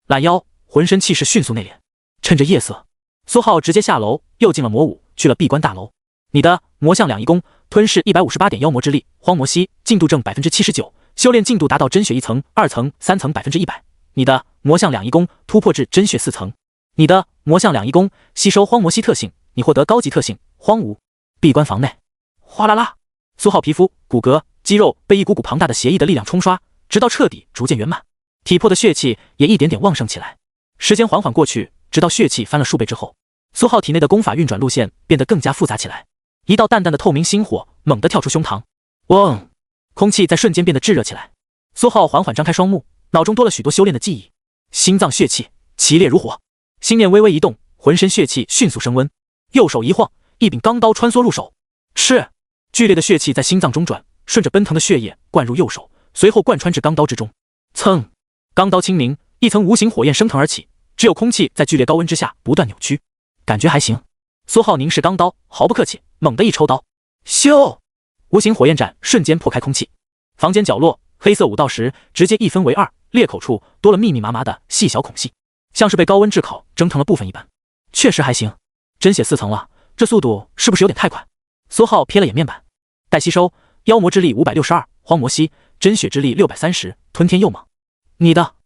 懒腰，浑身气势迅速内敛。趁着夜色，苏浩直接下楼，又进了魔武，去了闭关大楼。你的魔象两仪功，吞噬158点妖魔之力，荒魔息进度正79%，修炼进度达到真血1层、2层、3层100%。你的魔象两仪功突破至真血4层。你的魔象两仪功吸收荒魔息特性，你获得高级特性荒芜。闭关房内，哗啦啦，苏浩皮肤、骨骼、肌肉被一股股庞大的邪异的力量冲刷，直到彻底逐渐圆满，体魄的血气也一点点旺盛起来。时间缓缓过去，直到血气翻了数倍之后，苏浩体内的功法运转路线变得更加复杂起来。一道淡淡的透明星火猛地跳出胸膛，嗡！空气在瞬间变得炙热起来。苏浩缓缓张开双目，脑中多了许多修炼的记忆。心脏血气奇烈如火，心念微微一动，浑身血气迅速升温。右手一晃，一柄钢刀穿梭入手，赤！剧烈的血气在心脏中转，顺着奔腾的血液灌入右手，随后贯穿至钢刀之中。噌！钢刀轻鸣，一层无形火焰升腾而起，只有空气在剧烈高温之下不断扭曲。感觉还行。苏浩凝视钢刀，毫不客气，猛地一抽刀，咻！无形火焰斩瞬间破开空气。房间角落，黑色武道石直接一分为二，裂口处多了密密麻麻的细小孔隙，像是被高温炙烤蒸腾了部分一般。确实还行，真血4层了，这速度是不是有点太快？苏浩瞥了眼面板，待吸收妖魔之力562，荒魔息真血之力630，吞天佑猛。你的，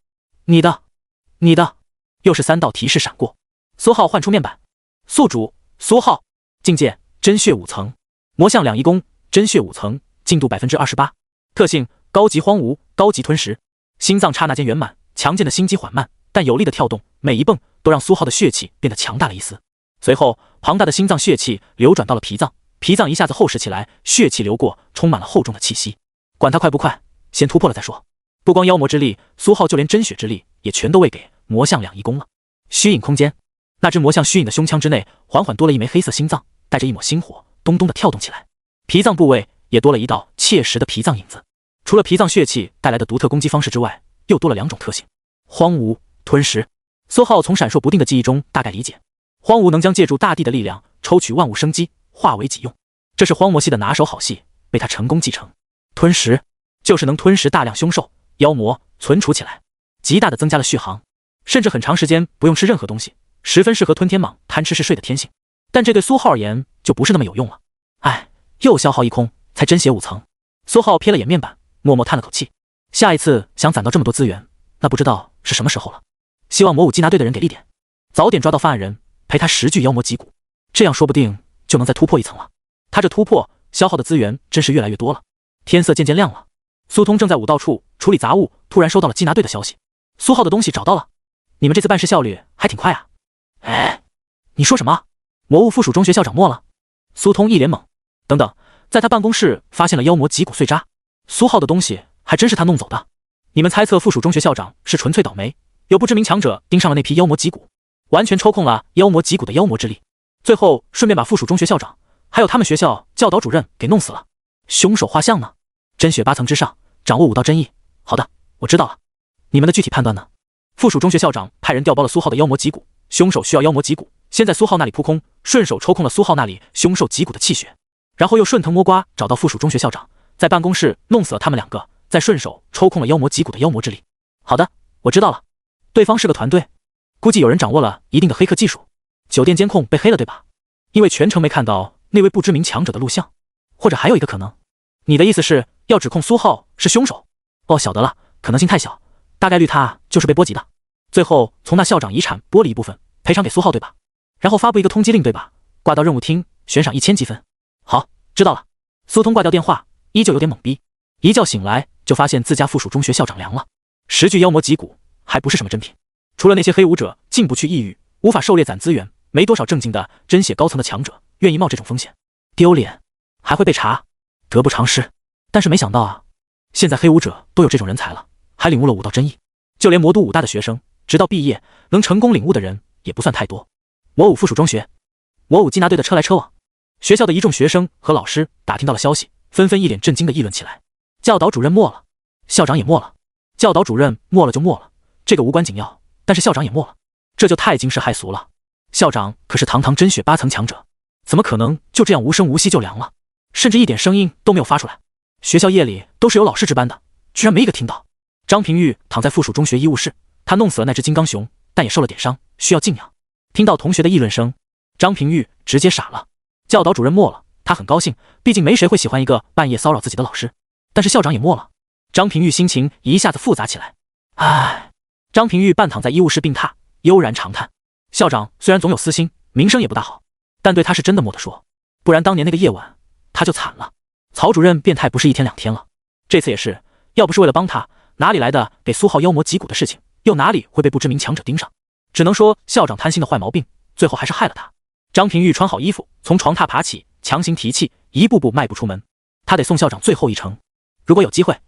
又是3道提示闪过。苏浩唤出面板，宿主苏浩，境界真血5层，魔象两仪功真血5层，进度28%，特性高级荒芜，高级吞食。心脏刹那间圆满，强健的心肌缓慢但有力的跳动，每一蹦都让苏浩的血气变得强大了一丝。随后庞大的心脏血气流转到了脾脏，脾脏一下子厚实起来，血气流过，充满了厚重的气息。管它快不快，先突破了再说。不光妖魔之力，苏浩就连真血之力也全都喂给魔象两仪功了。虚影空间，那只魔象虚影的胸腔之内缓缓多了一枚黑色心脏，带着一抹星火，咚咚的跳动起来。脾脏部位也多了一道切实的脾脏影子。除了脾脏血气带来的独特攻击方式之外，又多了2种特性：荒芜、吞食。苏浩从闪烁不定的记忆中大概理解，荒芜能将借助大地的力量抽取万物生机，化为己用，这是荒魔系的拿手好戏，被他成功继承。吞食就是能吞食大量凶兽、妖魔，存储起来，极大的增加了续航，甚至很长时间不用吃任何东西，十分适合吞天蟒贪吃嗜睡的天性。但这对苏浩而言就不是那么有用了。哎，又消耗一空，才真血5层。苏浩瞥了眼面板，默默叹了口气。下一次想攒到这么多资源，那不知道是什么时候了。希望魔武缉拿队的人给力点，早点抓到犯案人，赔他10具妖魔脊骨，这样说不定就能再突破一层了。他这突破消耗的资源真是越来越多了。天色渐渐亮了，苏通正在武道处处理杂物，突然收到了缉拿队的消息，苏浩的东西找到了。你们这次办事效率还挺快啊。哎，你说什么？魔物附属中学校长没了？苏通一脸懵。等等，在他办公室发现了妖魔脊骨碎渣，苏浩的东西还真是他弄走的。你们猜测附属中学校长是纯粹倒霉，有不知名强者盯上了那批妖魔脊骨，完全抽空了妖魔脊骨的妖魔之力，最后顺便把附属中学校长还有他们学校教导主任给弄死了。凶手画像呢？真血8层之上，掌握武道真意。好的，我知道了。你们的具体判断呢？附属中学校长派人调包了苏浩的妖魔脊骨，凶手需要妖魔脊骨，先在苏浩那里扑空，顺手抽空了苏浩那里凶兽脊骨的气血，然后又顺藤摸瓜找到附属中学校长，在办公室弄死了他们2个，再顺手抽空了妖魔脊骨的妖魔之力。好的，我知道了。对方是个团队，估计有人掌握了一定的黑客技术。酒店监控被黑了对吧？因为全程没看到那位不知名强者的录像，或者还有一个可能。你的意思是要指控苏浩是凶手？哦，晓得了，可能性太小，大概率他就是被波及的。最后从那校长遗产剥离一部分赔偿给苏浩对吧？然后发布一个通缉令对吧？挂到任务厅悬赏1000积分。好，知道了。苏通挂掉电话，依旧有点懵逼。一觉醒来就发现自家附属中学校长凉了，10具妖魔脊骨还不是什么真品，除了那些黑武者进不去异域，无法狩猎攒资源，没多少正经的真血高层的强者愿意冒这种风险。丢脸，还会被查，得不偿失。但是没想到啊，现在黑武者都有这种人才了，还领悟了武道真意。就连魔都武大的学生，直到毕业能成功领悟的人也不算太多。魔武附属中学，魔武缉拿队的车来车往，学校的一众学生和老师打听到了消息，纷纷一脸震惊地议论起来。教导主任没了，校长也没了。教导主任没了就没了，这个无关紧要，但是校长也没了，这就太惊世骇俗了。校长可是堂堂真血8层强者，怎么可能就这样无声无息就凉了？甚至一点声音都没有发出来。学校夜里都是有老师值班的，居然没一个听到。张平玉躺在附属中学医务室，他弄死了那只金刚熊，但也受了点伤，需要静养。听到同学的议论声，张平玉直接傻了。教导主任没了，他很高兴，毕竟没谁会喜欢一个半夜骚扰自己的老师。但是校长也没了，张平玉心情一下子复杂起来。唉，张平玉半躺在医务室病榻，悠然长叹。校长虽然总有私心，名声也不大好，但对他是真的没得说，不然当年那个夜晚他就惨了。曹主任变态不是一天两天了，这次也是，要不是为了帮他，哪里来的给苏浩妖魔击骨的事情，又哪里会被不知名强者盯上？只能说校长贪心的坏毛病，最后还是害了他。张平玉穿好衣服，从床榻爬起，强行提气，一步步迈步出门。他得送校长最后一程。如果有机会，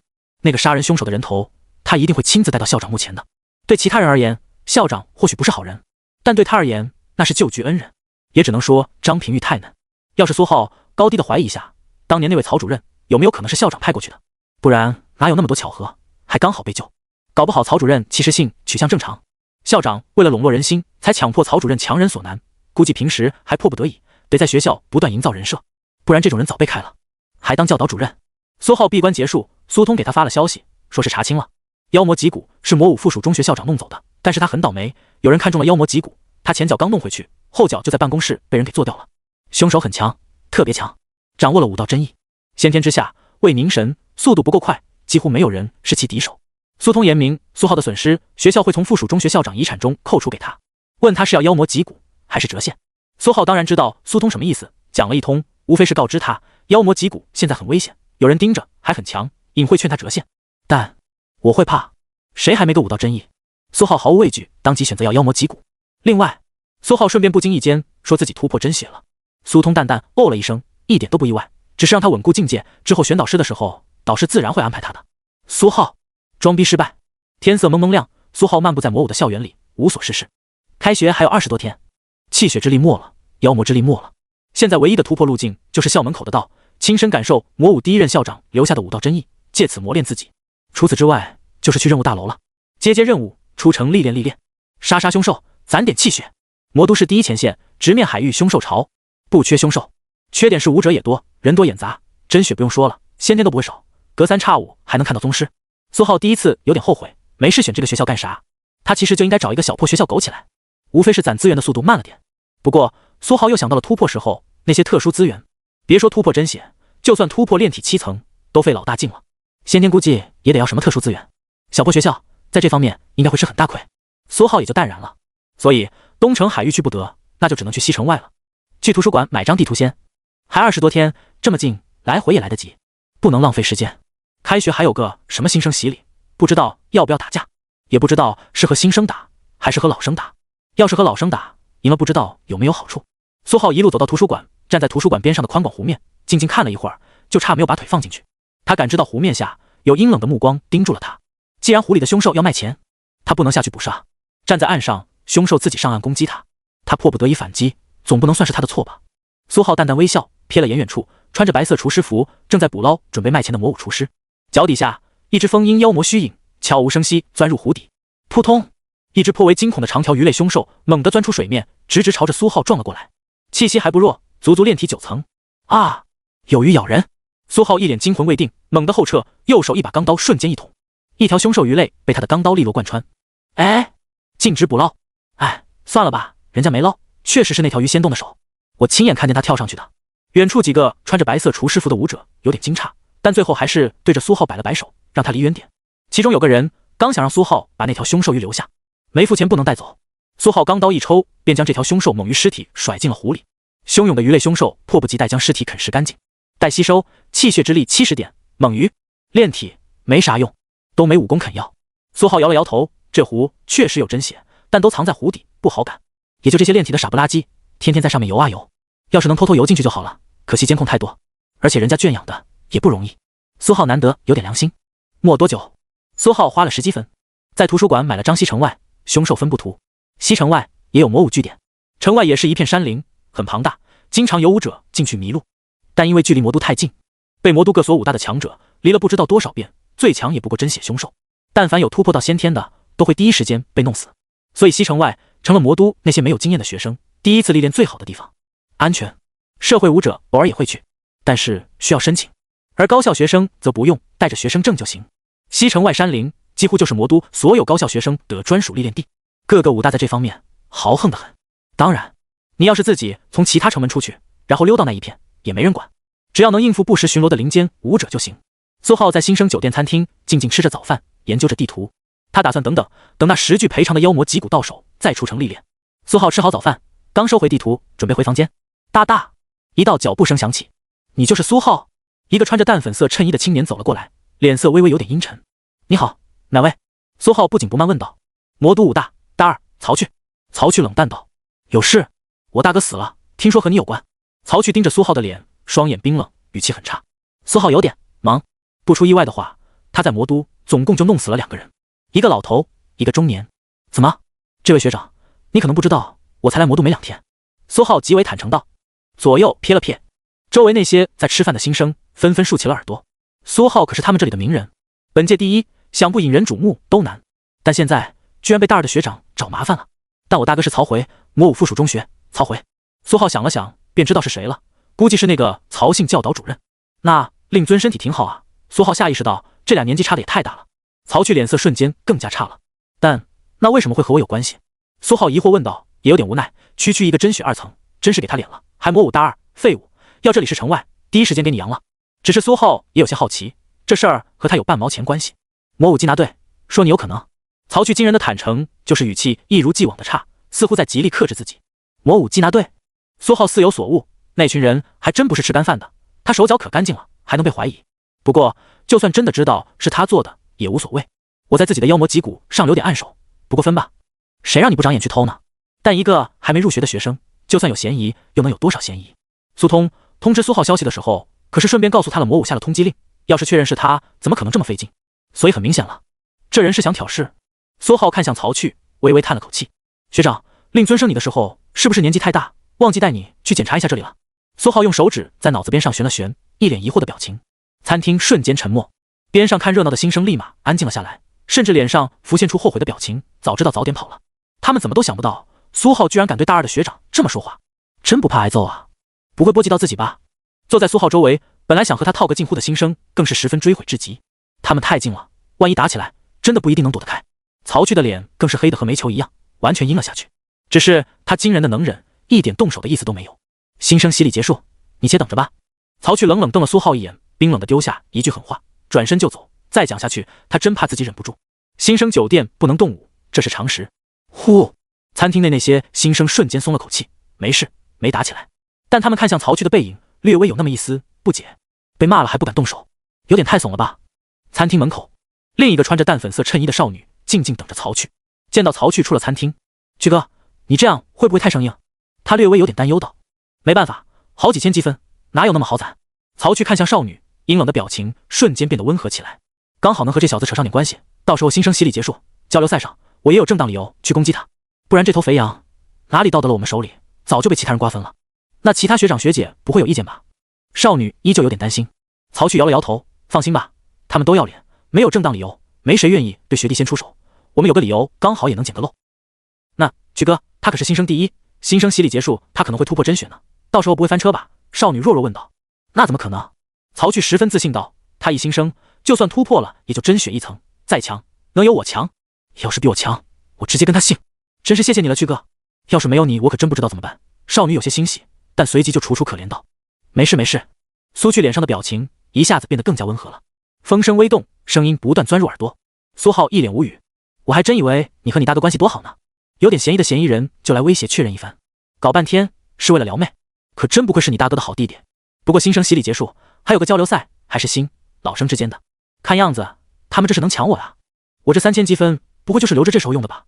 那个杀人凶手的人头，他一定会亲自带到校长墓前的。对其他人而言，校长或许不是好人，但对他而言，那是救济恩人。也只能说张平玉太嫩。要是苏浩高低的怀疑一下，当年那位曹主任有没有可能是校长派过去的？不然哪有那么多巧合，还刚好被救？搞不好曹主任其实性取向正常，校长为了笼络人心，才强迫曹主任强人所难，估计平时还迫不得已得在学校不断营造人设，不然这种人早被开了，还当教导主任。苏浩闭关结束，苏通给他发了消息，说是查清了，妖魔脊骨是魔武附属中学校长弄走的，但是他很倒霉，有人看中了妖魔脊骨，他前脚刚弄回去，后脚就在办公室被人给做掉了。凶手很强，特别强，掌握了武道真意，先天之下为凝神，速度不够快，几乎没有人是其敌手。苏通言明，苏浩的损失学校会从附属中学校长遗产中扣除给他，问他是要妖魔脊骨还是折现。苏浩当然知道苏通什么意思，讲了一通，无非是告知他妖魔脊骨现在很危险，有人盯着，还很强，隐晦劝他折现。但我会怕，谁还没个武道真意？苏浩毫无畏惧，当即选择要妖魔脊骨。另外，苏浩顺便不经意间说自己突破真血了。苏通淡淡哦了一声，一点都不意外，只是让他稳固境界，之后选导师的时候，导师自然会安排他的。苏浩装逼失败，天色蒙蒙亮，苏浩漫步在魔武的校园里，无所事事。开学还有20多天，气血之力没了，妖魔之力没了，现在唯一的突破路径就是校门口的道，亲身感受魔武第一任校长留下的武道真意，借此磨练自己。除此之外，就是去任务大楼了，接任务，出城历练，杀凶手，攒点气血。魔都是第一前线，直面海域凶兽潮，不缺凶兽，缺点是武者也多，人多眼杂，真血不用说了，先天都不会少，隔三差五还能看到宗师。苏浩第一次有点后悔，没事选这个学校干啥？他其实就应该找一个小破学校苟起来，无非是攒资源的速度慢了点。不过苏浩又想到了突破时候那些特殊资源，别说突破真血，就算突破炼体7层，都费老大劲了。先天估计也得要什么特殊资源，小破学校在这方面应该会吃很大亏。苏浩也就淡然了。所以东城海域去不得，那就只能去西城外了。去图书馆买张地图先，还20多天，这么近，来回也来得及，不能浪费时间。开学还有个什么新生洗礼，不知道要不要打架，也不知道是和新生打还是和老生打。要是和老生打赢了，不知道有没有好处。苏浩一路走到图书馆，站在图书馆边上的宽广湖面，静静看了一会儿，就差没有把腿放进去。他感知到湖面下有阴冷的目光盯住了他，既然湖里的凶兽要卖钱，他不能下去捕杀。站在岸上，凶兽自己上岸攻击他，他迫不得已反击，总不能算是他的错吧。苏浩淡淡微笑，瞥了眼远处穿着白色厨师服正在捕捞准备卖钱的魔武厨师，脚底下一只风鹰妖魔虚影悄无声息钻入湖底，扑通，一只颇为惊恐的长条鱼类凶兽猛地钻出水面，直直朝着苏浩撞了过来，气息还不弱，足足炼体9层。啊，有鱼咬人！苏浩一脸惊魂未定，猛地后撤，右手一把钢刀瞬间一捅，一条凶兽鱼类被他的钢刀利落贯穿。哎，禁止捕捞！哎，算了吧，人家没捞，确实是那条鱼先动的手，我亲眼看见他跳上去的。远处几个穿着白色厨师服的武者有点惊诧，但最后还是对着苏浩摆了摆手，让他离远点。其中有个人刚想让苏浩把那条凶兽鱼留下，没付钱不能带走。苏浩钢刀一抽，便将这条凶兽猛鱼尸体甩进了湖里。汹涌的鱼类凶兽迫不及待将尸体啃食干净。待吸收，气血之力70点，猛鱼炼体没啥用，都没武功啃要。苏浩摇了摇头，这湖确实有真血，但都藏在湖底，不好赶。也就这些炼体的傻不拉几，天天在上面游啊游，要是能偷偷游进去就好了，可惜监控太多，而且人家圈养的也不容易。苏浩难得有点良心。没多久，苏浩花了10积分，在图书馆买了张西城外凶兽分布图。西城外也有魔武据点，城外也是一片山林，很庞大，经常有武者进去迷路，但因为距离魔都太近，被魔都各所武大的强者离了不知道多少遍，最强也不过真血凶兽，但凡有突破到先天的，都会第一时间被弄死。所以西城外成了魔都那些没有经验的学生第一次历练最好的地方，安全。社会舞者偶尔也会去，但是需要申请，而高校学生则不用，带着学生证就行。西城外山林几乎就是魔都所有高校学生的专属历练地，各个武大在这方面豪横得很。当然，你要是自己从其他城门出去，然后溜到那一片，也没人管，只要能应付不时巡逻的林间武者就行。苏浩在新生酒店餐厅静静吃着早饭，研究着地图。他打算等那10具赔偿的妖魔脊骨到手，再出城历练。苏浩吃好早饭，刚收回地图，准备回房间。大大，一道脚步声响起。你就是苏浩？一个穿着淡粉色衬衣的青年走了过来，脸色微微有点阴沉。你好，哪位？苏浩不紧不慢问道。魔都武大大二，曹去。曹去冷淡道。有事？我大哥死了，听说和你有关。曹去盯着苏浩的脸，双眼冰冷，语气很差。苏浩有点忙，不出意外的话，他在魔都总共就弄死了2个人，一个老头，一个中年。怎么？这位学长，你可能不知道，我才来魔都没2天。苏浩极为坦诚道。左右瞥了瞥，周围那些在吃饭的新生纷纷竖起了耳朵。苏浩可是他们这里的名人，本届第一，想不引人瞩目都难。但现在居然被大二的学长找麻烦了。但我大哥是曹回，魔武附属中学，曹回。苏浩想了想，便知道是谁了，估计是那个曹姓教导主任。那令尊身体挺好啊。苏浩下意识到，这俩年纪差的也太大了。曹去脸色瞬间更加差了。但那为什么会和我有关系？苏浩疑惑问道，也有点无奈。区一个真血2层，真是给他脸了，还魔武大二，废物！要这里是城外，第一时间给你扬了。只是苏浩也有些好奇，这事儿和他有半毛钱关系？魔武缉拿队说你有可能。曹去惊人的坦诚，就是语气一如既往的差，似乎在极力克制自己。魔武缉拿队？苏浩似有所悟，那群人还真不是吃干饭的，他手脚可干净了，还能被怀疑。不过就算真的知道是他做的也无所谓，我在自己的妖魔脊骨上留点暗手，不过分吧？谁让你不长眼去偷呢？但一个还没入学的学生，就算有嫌疑，又能有多少嫌疑？苏通通知苏浩消息的时候，可是顺便告诉他了魔武下了通缉令，要是确认是他，怎么可能这么费劲？所以很明显了，这人是想挑事。苏浩看向曹去，微微叹了口气。学长，令尊生你的时候，是不是年纪太大，忘记带你去检查一下这里了？苏浩用手指在脑子边上旋了旋，一脸疑惑的表情。餐厅瞬间沉默，边上看热闹的新生立马安静了下来，甚至脸上浮现出后悔的表情。早知道早点跑了，他们怎么都想不到，苏浩居然敢对大二的学长这么说话，真不怕挨揍啊？不会波及到自己吧？坐在苏浩周围，本来想和他套个近乎的新生，更是十分追悔至极。他们太近了，万一打起来，真的不一定能躲得开。曹去的脸更是黑得和煤球一样，完全阴了下去。只是他惊人的能忍，一点动手的意思都没有。新生洗礼结束，你且等着吧。曹去冷冷瞪了苏浩一眼，冰冷的丢下一句狠话，转身就走。再讲下去，他真怕自己忍不住。新生酒店不能动武，这是常识。呼！餐厅内那些新生瞬间松了口气，没事，没打起来。但他们看向曹去的背影，略微有那么一丝不解。被骂了还不敢动手，有点太怂了吧？餐厅门口，另一个穿着淡粉色衬衣的少女静静等着曹去。见到曹去出了餐厅，去哥，你这样会不会太生硬？他略微有点担忧道。没办法，好几千积分，哪有那么好攒？曹去看向少女，阴冷的表情瞬间变得温和起来。刚好能和这小子扯上点关系，到时候新生洗礼结束，交流赛上我也有正当理由去攻击他，不然这头肥羊哪里到得了我们手里，早就被其他人瓜分了。那其他学长学姐不会有意见吧？少女依旧有点担心。曹去摇了摇头，放心吧，他们都要脸，没有正当理由，没谁愿意对学弟先出手，我们有个理由刚好也能捡个漏。那曲哥，他可是新生第一，新生洗礼结束，他可能会突破真血呢，到时候不会翻车吧？少女弱弱问道。那怎么可能？曹去十分自信道，他一新生就算突破了也就真血1层，再强能有我强？要是比我强，我直接跟他姓。真是谢谢你了，曲哥，要是没有你，我可真不知道怎么办。少女有些欣喜，但随即就楚楚可怜道，没事没事。苏去脸上的表情一下子变得更加温和了，风声微动，声音不断钻入耳朵。苏浩一脸无语，我还真以为你和你大哥关系多好呢，有点嫌疑的嫌疑人就来威胁确认一番，搞半天是为了撩妹，可真不愧是你大哥的好弟弟。不过新生洗礼结束，还有个交流赛，还是新老生之间的，看样子他们这是能抢我啊！我这3000积分不会就是留着这时候用的吧？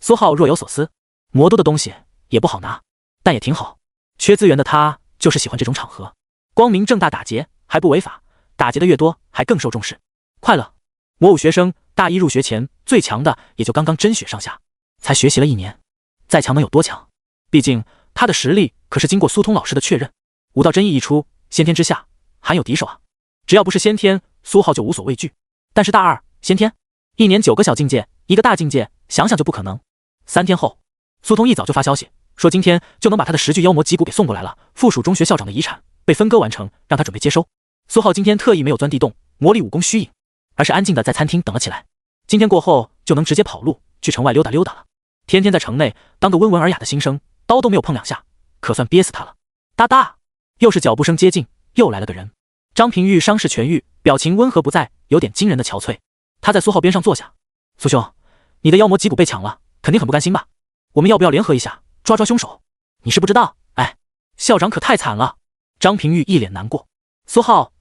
苏浩若有所思，魔都的东西也不好拿，但也挺好，缺资源的他就是喜欢这种场合，光明正大打劫还不违法，打劫的越多还更受重视。快乐，魔武学生大一入学前最强的也就刚刚真血上下，才学习了1年，再强能有多强？毕竟他的实力可是经过苏通老师的确认，武道真意一出，先天之下罕有敌手啊！只要不是先天，苏浩就无所畏惧。但是大二先天，1年9个小境界，一个大境界，想想就不可能。3天后，苏通一早就发消息说今天就能把他的10具妖魔脊骨给送过来了。附属中学校长的遗产被分割完成，让他准备接收。苏浩今天特意没有钻地洞，魔力武功虚影，而是安静的在餐厅等了起来。今天过后就能直接跑路去城外溜达溜达了。天天在城内当个温文尔雅的新生，刀都没有碰2下，可算憋死他了。哒哒，又是脚步声接近，又来了个人。张平玉伤势痊愈，表情温和不再，有点惊人的憔悴。他在苏浩边上坐下。苏兄，你的妖魔脊骨被抢了，肯定很不甘心吧？我们要不要联合一下，抓抓凶手？你是不知道，哎，校长可太惨了。张平玉一脸难过。苏浩，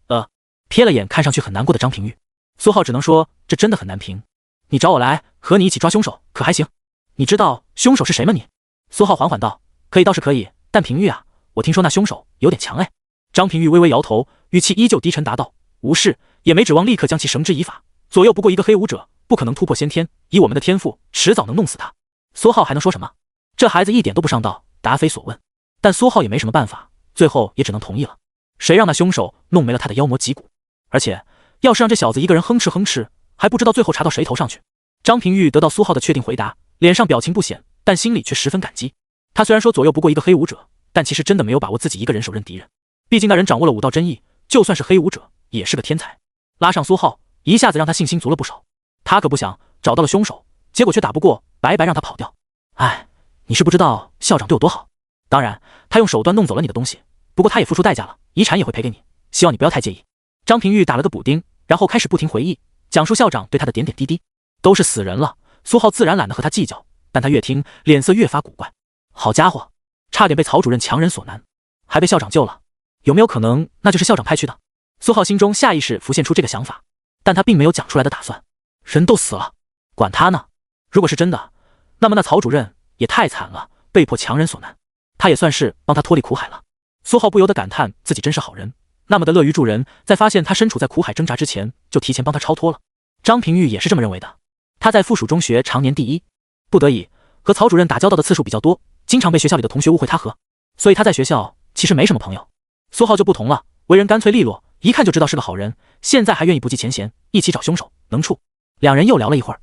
瞥了眼看上去很难过的张平玉，苏浩只能说这真的很难评。你找我来和你一起抓凶手，可还行？你知道凶手是谁吗你？苏浩缓缓道，可以倒是可以，但平玉啊，我听说那凶手有点强哎。张平玉微微摇头，语气依旧低沉答道，无事，也没指望立刻将其绳之以法，左右不过一个黑武者，不可能突破先天，以我们的天赋，迟早能弄死他。苏浩还能说什么？这孩子一点都不上道，答非所问。但苏浩也没什么办法，最后也只能同意了。谁让那凶手弄没了他的妖魔脊骨？而且要是让这小子一个人哼哧哼哧，还不知道最后查到谁头上去。张平玉得到苏浩的确定回答，脸上表情不显，但心里却十分感激。他虽然说左右不过一个黑武者，但其实真的没有把握自己一个人手刃敌人。毕竟那人掌握了武道真意，就算是黑武者，也是个天才。拉上苏浩，一下子让他信心足了不少。他可不想找到了凶手，结果却打不过，白白让他跑掉。哎，你是不知道校长对我多好。当然，他用手段弄走了你的东西，不过他也付出代价了，遗产也会赔给你，希望你不要太介意。张平玉打了个补丁，然后开始不停回忆，讲述校长对他的点点滴滴。都是死人了，苏浩自然懒得和他计较，但他越听脸色越发古怪。好家伙，差点被曹主任强人所难，还被校长救了，有没有可能那就是校长派去的？苏浩心中下意识浮现出这个想法，但他并没有讲出来的打算。人都死了，管他呢。如果是真的，那么那曹主任也太惨了，被迫强人所难，他也算是帮他脱离苦海了。苏浩不由得感叹自己真是好人，那么的乐于助人，在发现他身处在苦海挣扎之前，就提前帮他超脱了。张平玉也是这么认为的。他在附属中学常年第一，不得已和曹主任打交道的次数比较多，经常被学校里的同学误会他和，所以他在学校其实没什么朋友。苏浩就不同了，为人干脆利落，一看就知道是个好人，现在还愿意不计前嫌，一起找凶手，能处。两人又聊了一会儿，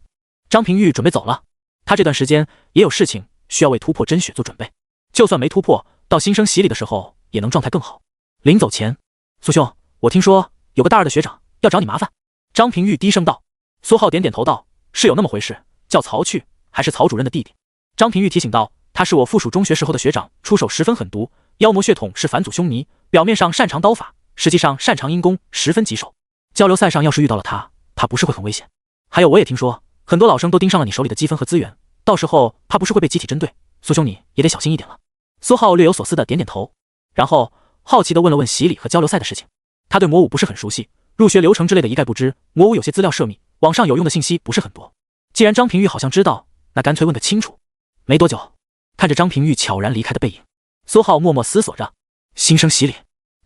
张平玉准备走了。他这段时间也有事情需要为突破真血做准备，就算没突破，到新生洗礼的时候也能状态更好。临走前，苏兄，我听说有个大二的学长要找你麻烦。张平玉低声道。苏浩点点头道，是有那么回事，叫曹去，还是曹主任的弟弟。张平玉提醒道，他是我附属中学时候的学长，出手十分狠毒，妖魔血统是返祖凶尼，表面上擅长刀法，实际上擅长阴功，十分棘手。交流赛上要是遇到了他，怕不是会很危险。还有我也听说，很多老生都盯上了你手里的积分和资源，到时候怕不是会被集体针对，苏兄你也得小心一点了。苏浩略有所思的点点头，然后好奇的问了问洗礼和交流赛的事情。他对魔武不是很熟悉，入学流程之类的一概不知，魔武有些资料涉密，网上有用的信息不是很多。既然张平玉好像知道，那干脆问个清楚。没多久，看着张平玉悄然离开的背影，苏浩默默思索着，新生洗礼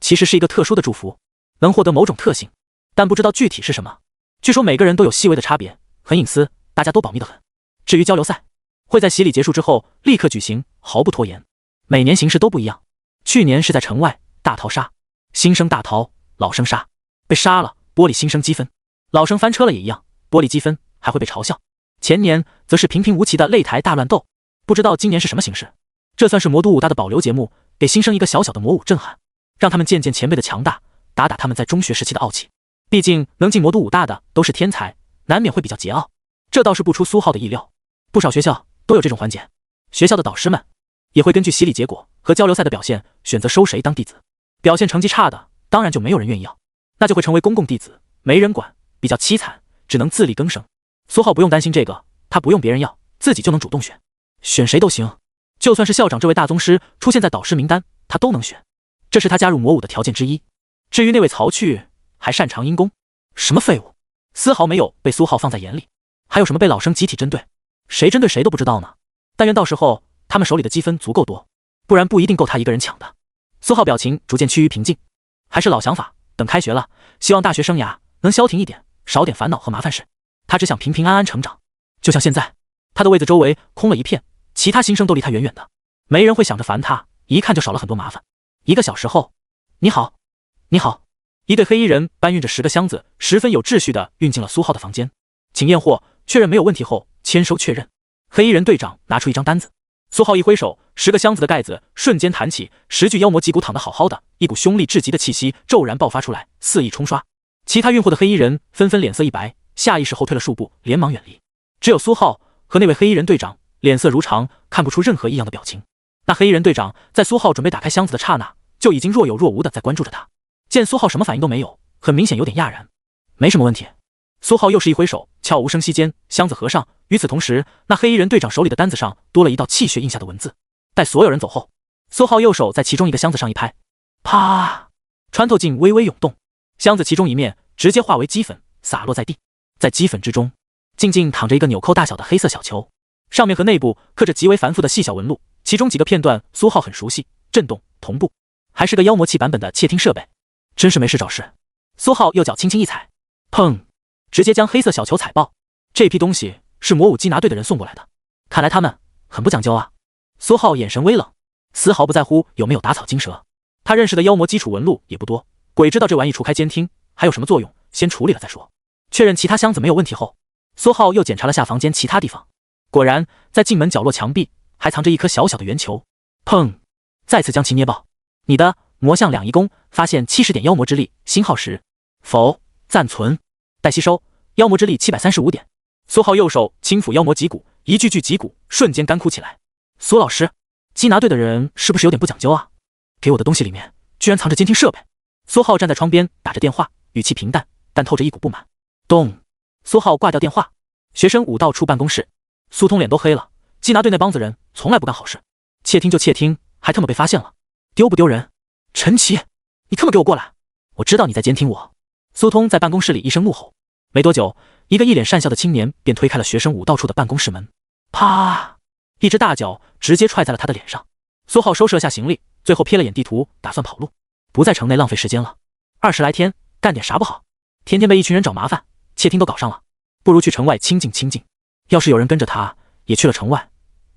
其实是一个特殊的祝福，能获得某种特性，但不知道具体是什么。据说每个人都有细微的差别，很隐私，大家都保密得很。至于交流赛，会在洗礼结束之后立刻举行，毫不拖延。每年形式都不一样，去年是在城外大逃杀，新生大逃，老生杀，被杀了玻璃新生积分，老生翻车了也一样，玻璃积分，还会被嘲笑。前年则是平平无奇的擂台大乱斗，不知道今年是什么形式。这算是魔都武大的保留节目，给新生一个小小的魔武震撼，让他们见见前辈的强大，打打他们在中学时期的傲气。毕竟能进魔都武大的都是天才，难免会比较桀骜，这倒是不出苏浩的意料。不少学校都有这种环节，学校的导师们也会根据洗礼结果和交流赛的表现选择收谁当弟子，表现成绩差的当然就没有人愿意要，那就会成为公共弟子，没人管，比较凄惨，只能自力更生。苏浩不用担心这个，他不用别人要，自己就能主动选，选谁都行，就算是校长这位大宗师出现在导师名单，他都能选，这是他加入魔武的条件之一。至于那位曹去，还擅长阴功，什么废物，丝毫没有被苏浩放在眼里。还有什么被老生集体针对，谁针对谁都不知道呢。但愿到时候他们手里的积分足够多，不然不一定够他一个人抢的。苏浩表情逐渐趋于平静，还是老想法，等开学了，希望大学生涯能消停一点，少点烦恼和麻烦事。他只想平平安安成长，就像现在，他的位子周围空了一片，其他新生都离他远远的，没人会想着烦他，一看就少了很多麻烦。1个小时后，你好，你好。一对黑衣人搬运着10个箱子，十分有秩序地运进了苏浩的房间。请验货，确认没有问题后签收确认。黑衣人队长拿出一张单子，苏浩一挥手，10个箱子的盖子瞬间弹起，10具妖魔脊骨躺得好好的，一股凶戾至极的气息骤然爆发出来，肆意冲刷。其他运货的黑衣人纷纷脸色一白，下意识后退了数步，连忙远离。只有苏浩和那位黑衣人队长脸色如常，看不出任何异样的表情。那黑衣人队长在苏浩准备打开箱子的刹那，就已经若有若无的在关注着他。见苏浩什么反应都没有，很明显有点讶然。没什么问题。苏浩又是一挥手，悄无声息间箱子合上。与此同时，那黑衣人队长手里的单子上多了一道气血印下的文字。待所有人走后，苏浩右手在其中一个箱子上一拍，啪，穿透镜微微涌动，箱子其中一面直接化为齑粉洒落在地。在齑粉之中，静静躺着一个纽扣大小的黑色小球，上面和内部刻着极为繁复的细小纹路，其中几个片段苏浩很熟悉，震动、同步，还是个妖魔器版本的窃听设备。真是没事找事。苏浩右脚轻轻一踩，砰，直接将黑色小球踩爆。这批东西是魔武机拿队的人送过来的，看来他们很不讲究啊。苏浩眼神微冷，丝毫不在乎有没有打草惊蛇。他认识的妖魔基础纹路也不多，鬼知道这玩意除开监听还有什么作用，先处理了再说。确认其他箱子没有问题后，苏浩又检查了下房间其他地方，果然在进门角落墙壁还藏着一颗小小的圆球。砰，再次将其捏爆。你的魔像两仪功发现70点妖魔之力，星号10，否，暂存，待吸收，妖魔之力735点。苏浩右手轻抚妖魔脊骨，一具具脊骨瞬间干枯起来。苏老师，缉拿队的人是不是有点不讲究啊？给我的东西里面居然藏着监听设备。苏浩站在窗边打着电话，语气平淡，但透着一股不满。咚，苏浩挂掉电话。学生武道处办公室，苏通脸都黑了。缉拿队那帮子人从来不干好事，窃听就窃听，还他妈被发现了，丢不丢人？陈奇，你他妈给我过来！我知道你在监听我。苏通在办公室里一声怒吼。没多久，一个一脸讪笑的青年便推开了学生武道处的办公室门，啪，一只大脚直接踹在了他的脸上。苏浩收拾了下行李，最后瞥了眼地图，打算跑路，不在城内浪费时间了。20来天干点啥不好？天天被一群人找麻烦，窃听都搞上了，不如去城外清静清静。要是有人跟着他也去了城外，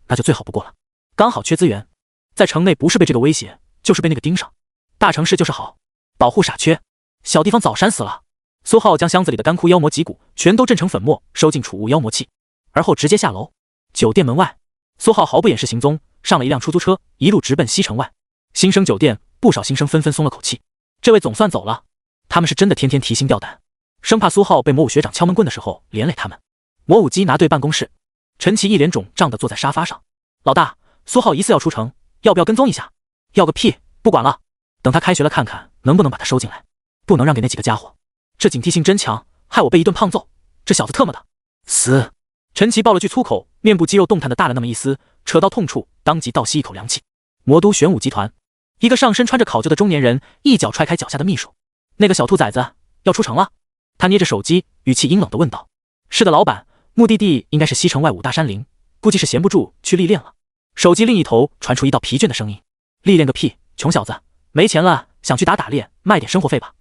那就最好不过了。刚好缺资源，在城内不是被这个威胁，就是被那个盯上。大城市就是好，保护傻缺，小地方早删死了。苏浩将箱子里的干枯妖魔脊骨全都震成粉末，收进储物妖魔器，而后直接下楼。酒店门外，苏浩毫不掩饰行踪，上了一辆出租车，一路直奔西城外。新生酒店不少新生纷纷松了口气，这位总算走了。他们是真的天天提心吊胆，生怕苏浩被魔武学长敲门棍的时候连累他们。魔武机拿队办公室，陈奇一脸肿胀地坐在沙发上。老大，苏浩疑似要出城，要不要跟踪一下？要个屁，不管了，等他开学了看看能不能把他收进来，不能让给那几个家伙。这警惕性真强，害我被一顿胖揍，这小子特么的死！陈奇爆了句粗口，面部肌肉动弹的大了那么一丝，扯到痛处，当即倒吸一口凉气。魔都玄武集团，一个上身穿着考究的中年人一脚踹开脚下的秘书。那个小兔崽子要出城了？他捏着手机，语气阴冷地问道。是的，老板，目的地应该是西城外5大山林，估计是闲不住去历练了。手机另一头传出一道疲倦的声音。历练个屁，穷小子，没钱了想去打猎，卖点生活费吧。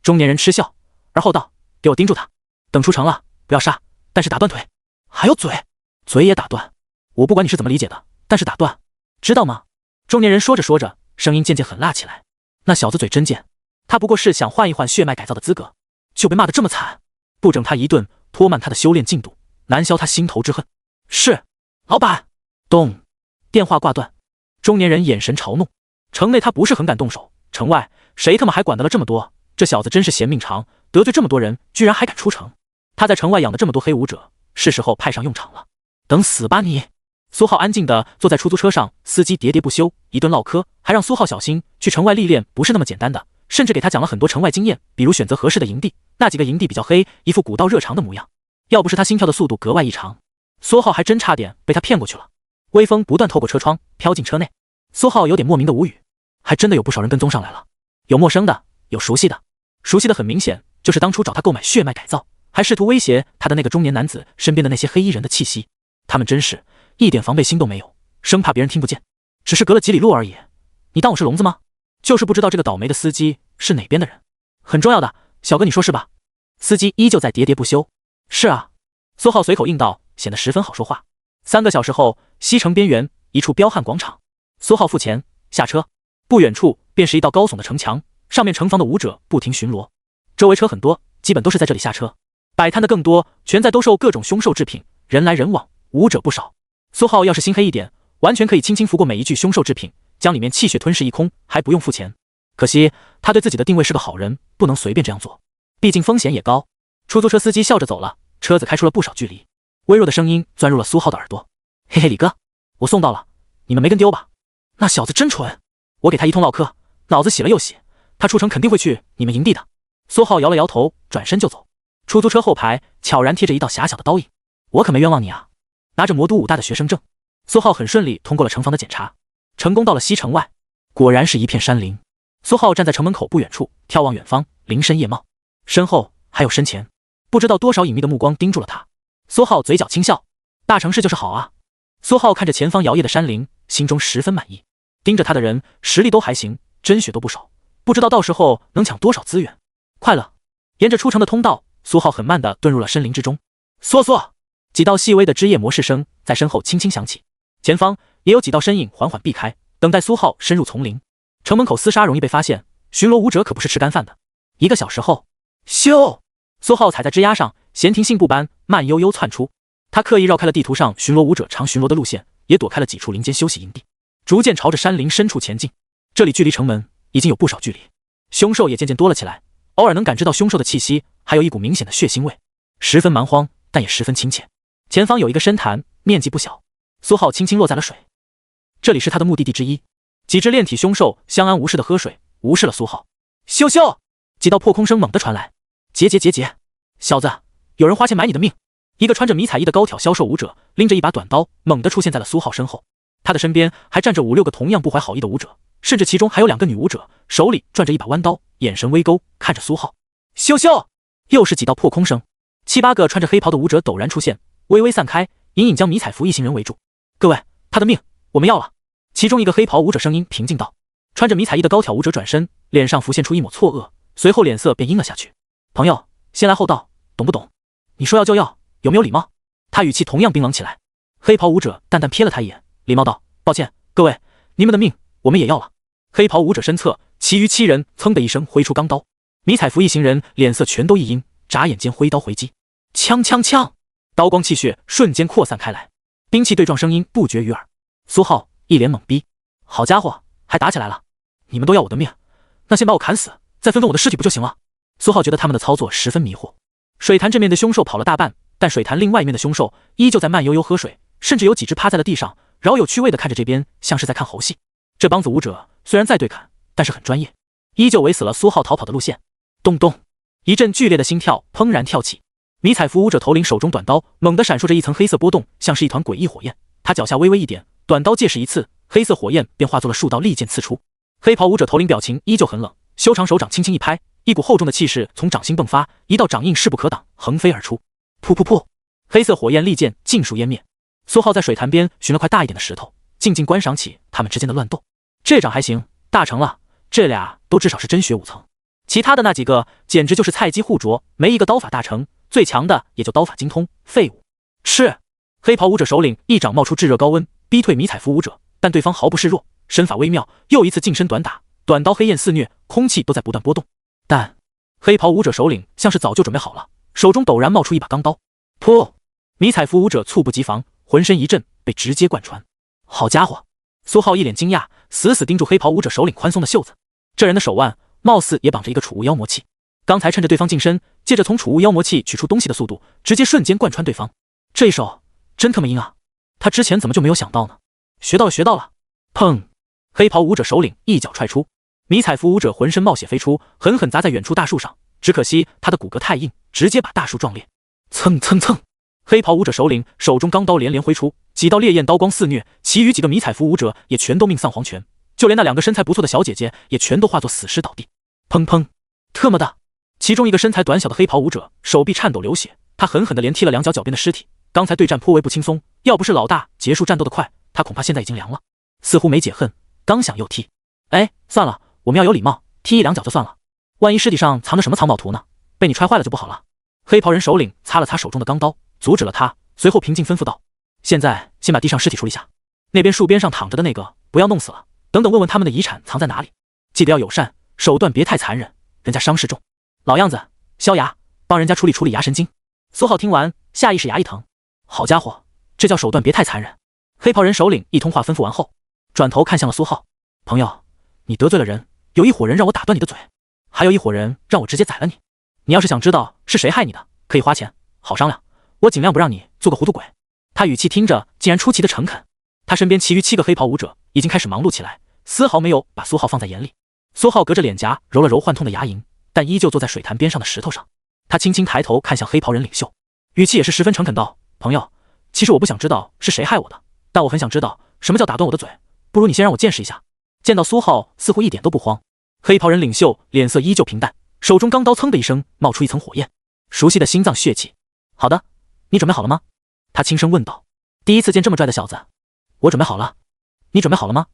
中年人嗤笑，而后道，给我盯住他，等出城了不要杀，但是打断腿，还有嘴也打断。我不管你是怎么理解的，但是打断，知道吗？中年人说着说着，声音渐渐狠辣起来。那小子嘴真贱，他不过是想换一换血脉改造的资格，就被骂得这么惨，不整他一顿，拖慢他的修炼进度，难消他心头之恨。是，老板。咚，电话挂断。中年人眼神嘲弄，城内他不是很敢动手，城外谁他妈还管得了这么多？这小子真是嫌命长，得罪这么多人，居然还敢出城。他在城外养的这么多黑武者，是时候派上用场了。等死吧你！苏浩安静地坐在出租车上，司机喋喋不休，一顿唠嗑，还让苏浩小心去城外历练不是那么简单的，甚至给他讲了很多城外经验，比如选择合适的营地，那几个营地比较黑，一副古道热肠的模样。要不是他心跳的速度格外异常，苏浩还真差点被他骗过去了。微风不断透过车窗飘进车内，苏浩有点莫名的无语，还真的有不少人跟踪上来了，有陌生的，有熟悉的。熟悉的很明显就是当初找他购买血脉改造，还试图威胁他的那个中年男子身边的那些黑衣人的气息。他们真是一点防备心都没有，生怕别人听不见，只是隔了几里路而已。你当我是聋子吗？就是不知道这个倒霉的司机是哪边的人。很重要的，小哥你说是吧？司机依旧在喋喋不休。是啊，苏浩随口应道，显得十分好说话。3个小时后，西城边缘一处彪悍广场，苏浩付钱下车，不远处便是一道高耸的城墙，上面城防的武者不停巡逻，周围车很多，基本都是在这里下车。摆摊的更多，全在兜售各种凶兽制品，人来人往，武者不少。苏浩要是心黑一点，完全可以轻轻拂过每一具凶兽制品，将里面气血吞噬一空，还不用付钱。可惜他对自己的定位是个好人，不能随便这样做，毕竟风险也高。出租车司机笑着走了，车子开出了不少距离。微弱的声音钻入了苏浩的耳朵：“嘿嘿，李哥，我送到了，你们没跟丢吧？那小子真蠢，我给他一通唠嗑，脑子洗了又洗，他出城肯定会去你们营地的。”苏浩摇了摇头，转身就走。出租车后排悄然贴着一道狭小的刀印：“我可没冤枉你啊！”拿着魔都武大的学生证，苏浩很顺利通过了城防的检查，成功到了西城外。果然是一片山林。苏浩站在城门口不远处，眺望远方，林深叶茂，身后还有身前，不知道多少隐秘的目光盯住了他。苏浩嘴角轻笑，大城市就是好啊。苏浩看着前方摇曳的山林，心中十分满意。盯着他的人实力都还行，真血都不少，不知道到时候能抢多少资源。快乐，沿着出城的通道，苏浩很慢地遁入了森林之中。嗦嗦，几道细微的枝叶磨噬声在身后轻轻响起，前方也有几道身影缓缓避开，等待苏浩深入丛林。城门口厮杀容易被发现，巡逻武者可不是吃干饭的。1个小时后，咻！苏浩踩在枝桠上，闲庭信步般慢悠悠窜出。他刻意绕开了地图上巡逻武者常巡逻的路线，也躲开了几处林间休息营地，逐渐朝着山林深处前进。这里距离城门已经有不少距离，凶兽也渐渐多了起来，偶尔能感知到凶兽的气息，还有一股明显的血腥味，十分蛮荒，但也十分亲切。前方有一个深潭，面积不小，苏浩轻轻落在了水。这里是他的目的地之一。几只炼体凶兽相安无事的喝水，无视了苏浩。咻咻！几道破空声猛地传来。结，小子，有人花钱买你的命！一个穿着迷彩衣的高挑消瘦武者拎着一把短刀，猛地出现在了苏浩身后。他的身边还站着5、6个同样不怀好意的武者，甚至其中还有2个女武者，手里攥着一把弯刀，眼神微勾，看着苏浩。咻咻！又是几道破空声。7、8个穿着黑袍的武者陡然出现，微微散开，隐隐将迷彩服一行人围住。各位，他的命我们要了。其中一个黑袍武者声音平静道。穿着迷彩衣的高挑武者转身，脸上浮现出一抹错愕，随后脸色便阴了下去。朋友，先来后到，懂不懂？你说要就要，有没有礼貌？他语气同样冰冷起来。黑袍武者淡淡瞥了他一眼，礼貌道：抱歉，各位，你们的命我们也要了。黑袍武者身侧，其余7人噌的一声挥出钢刀，迷彩服一行人脸色全都一阴，眨眼间挥刀回击。锵锵锵，刀光气血瞬间扩散开来，兵器对撞声音不绝于耳。苏浩一脸懵逼，好家伙，还打起来了！你们都要我的命，那先把我砍死，再分分我的尸体不就行了？苏浩觉得他们的操作十分迷惑。水潭这面的凶兽跑了大半，但水潭另外一面的凶兽依旧在慢悠悠喝水，甚至有几只趴在了地上，饶有趣味地看着这边，像是在看猴戏。这帮子武者虽然在对砍，但是很专业，依旧围死了苏浩逃跑的路线。咚咚，一阵剧烈的心跳怦然跳起。迷彩服武者头领手中短刀猛地闪烁着一层黑色波动，像是一团诡异火焰。他脚下微微一点，短刀借势一刺，黑色火焰便化作了数道利剑刺出。黑袍武者头领表情依旧很冷，修长手掌轻轻一拍，一股厚重的气势从掌心迸发，一道掌印势不可挡，横飞而出。噗噗噗，黑色火焰利剑尽数湮灭。苏浩在水潭边寻了块大一点的石头，静静观赏起他们之间的乱斗。这掌还行，大成了，这俩都至少是真血5层，其他的那几个简直就是菜鸡互啄，没一个刀法大成，最强的也就刀法精通，废物。是黑袍武者首领一掌冒出炙热高温，逼退迷彩服武者，但对方毫不示弱，身法微妙，又一次近身短打，短刀黑焰肆虐，空气都在不断波动。但黑袍武者首领像是早就准备好了，手中陡然冒出一把钢刀。噗！迷彩服武者猝不及防，浑身一震，被直接贯穿。好家伙！苏浩一脸惊讶，死死盯住黑袍武者首领宽松的袖子。这人的手腕貌似也绑着一个储物妖魔器，刚才趁着对方近身，借着从储物妖魔器取出东西的速度，直接瞬间贯穿对方。这一手真他妈阴啊！他之前怎么就没有想到呢？学到了，学到了！砰！黑袍武者首领一脚踹出，迷彩服武者浑身冒血飞出，狠狠砸在远处大树上。只可惜他的骨骼太硬，直接把大树撞裂。蹭蹭蹭！黑袍武者首领手中钢刀连连挥出，几道烈焰刀光肆虐，其余几个迷彩服武者也全都命丧黄泉，就连那2个身材不错的小姐姐也全都化作死尸倒地。砰砰！特么的！其中一个身材短小的黑袍武者手臂颤抖流血，他狠狠地连踢了2脚脚边的尸体。刚才对战颇为不轻松，要不是老大结束战斗的快，他恐怕现在已经凉了。似乎没解恨，刚想又踢。哎，算了，我们要有礼貌，踢1、2脚就算了，万一尸体上藏着什么藏宝图呢？被你踹坏了就不好了。黑袍人首领擦了擦手中的钢刀，阻止了他，随后平静吩咐道：现在先把地上尸体处理下，那边树边上躺着的那个不要弄死了，等等问问他们的遗产藏在哪里，记得要友善，手段别太残忍，人家伤势重。老样子，萧牙，帮人家处理处理牙神经。苏浩听完下意识牙一疼，好家伙，这叫手段别太残忍。黑袍人首领一通话吩咐完后，转头看向了苏浩：“朋友，你得罪了人，有一伙人让我打断你的嘴，还有一伙人让我直接宰了你。你要是想知道是谁害你的，可以花钱，好商量。我尽量不让你做个糊涂鬼。”他语气听着竟然出奇的诚恳。他身边其余7个黑袍武者已经开始忙碌起来，丝毫没有把苏浩放在眼里。苏浩隔着脸颊揉了揉患痛的牙龈，但依旧坐在水潭边上的石头上。他轻轻抬头看向黑袍人领袖，语气也是十分诚恳道：“朋友，其实我不想知道是谁害我的，但我很想知道什么叫打断我的嘴，不如你先让我见识一下。”见到苏浩似乎一点都不慌，黑袍人领袖脸色依旧平淡，手中钢刀噌的一声冒出一层火焰，熟悉的心脏血气。好的，你准备好了吗？他轻声问道。第一次见这么拽的小子。我准备好了。你准备好了吗？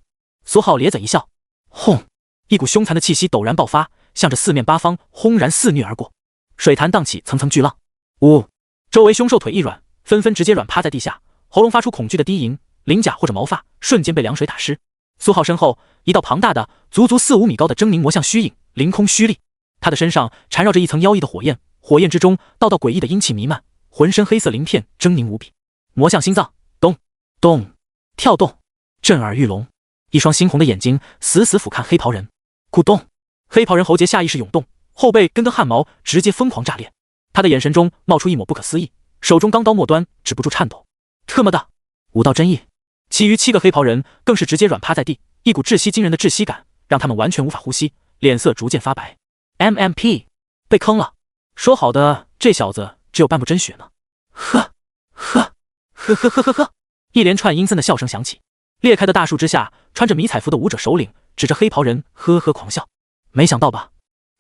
苏浩咧嘴一笑。轰！一股凶残的气息陡然爆发，向着四面八方轰然肆虐而过，水潭荡起层层巨浪。呜！周围凶兽腿一软，纷纷直接软趴在地下，喉咙发出恐惧的低吟，鳞甲或者毛发瞬间被凉水打湿。苏浩身后，一道庞大的足足4-5米高的狰狞魔像虚影凌空虚立，他的身上缠绕着一层妖异的火焰，火焰之中道道诡异的阴气弥漫，浑身黑色鳞片狰狞无比。魔像心脏咚咚跳动，震耳欲聋，一双猩红的眼睛死死俯瞰黑袍人。咕咚！黑袍人喉结下意识涌动，后背根根汗毛直接疯狂炸裂，他的眼神中冒出一抹不可思议，手中钢刀末端止不住颤抖。特么的，武道真意！其余7个黑袍人更是直接软趴在地，一股窒息惊人的窒息感让他们完全无法呼吸，脸色逐渐发白。MMP 被坑了，说好的这小子只有半步真血呢。呵呵呵呵呵呵呵！一连串阴森的笑声响起，裂开的大树之下，穿着迷彩服的武者首领指着黑袍人呵呵狂笑。没想到吧？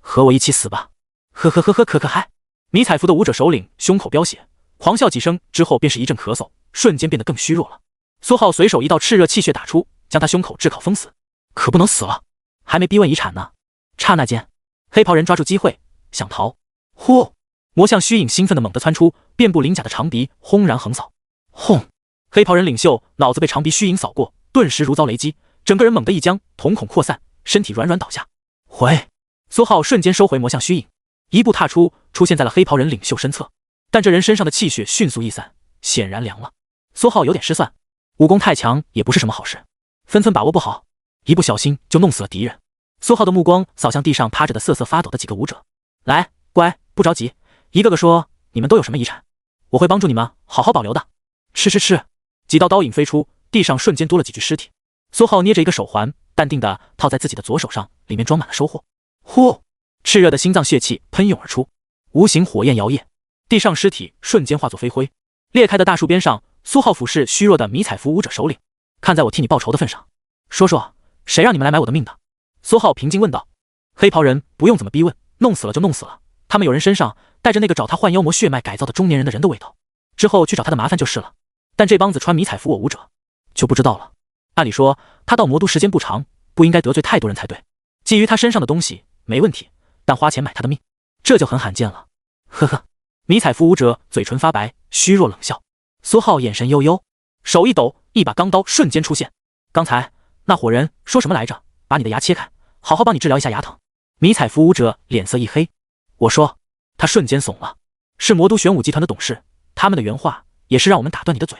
和我一起死吧！呵呵呵呵可可嗨！迷彩服的武者首领胸口飙血，狂笑几声之后便是一阵咳嗽，瞬间变得更虚弱了。苏浩随手一道炽热气血打出，将他胸口炙烤封死。可不能死了，还没逼问遗产呢。刹那间，黑袍人抓住机会想逃。呼！魔像虚影兴奋的猛地窜出，遍布鳞甲的长鼻轰然横扫。轰！黑袍人领袖脑子被长鼻虚影扫过，顿时如遭雷击，整个人猛地一僵，瞳孔扩散，身体软软倒下。回！苏浩瞬间收回魔像虚影，一步踏出，出现在了黑袍人领袖身侧。但这人身上的气血迅速溢散，显然凉了。苏浩有点失算，武功太强也不是什么好事，分寸把握不好，一不小心就弄死了敌人。苏浩的目光扫向地上趴着的瑟瑟发抖的几个武者，来，乖，不着急，一个个说你们都有什么遗产，我会帮助你们好好保留的。吃！几道刀影飞出，地上瞬间多了几具尸体。苏浩捏着一个手环，淡定地套在自己的左手上，里面装满了收获。呼！炽热的心脏血气喷涌而出，无形火焰摇曳，地上尸体瞬间化作飞灰。裂开的大树边上，苏浩俯视虚弱的迷彩服武者首领，看在我替你报仇的份上，说说谁让你们来买我的命的？苏浩平静问道。黑袍人不用怎么逼问，弄死了就弄死了，他们有人身上带着那个找他换妖魔血脉改造的中年人的人的味道，之后去找他的麻烦就是了。但这帮子穿迷彩服我武者就不知道了。按理说他到魔都时间不长，不应该得罪太多人才对。基于他身上的东西没问题，但花钱买他的命，这就很罕见了。呵呵，迷彩服武者嘴唇发白，虚弱冷笑。苏浩眼神悠悠，手一抖，一把钢刀瞬间出现。刚才那伙人说什么来着？把你的牙切开，好好帮你治疗一下牙疼。迷彩服武者脸色一黑，我说。他瞬间怂了，是魔都玄武集团的董事，他们的原话也是让我们打断你的嘴。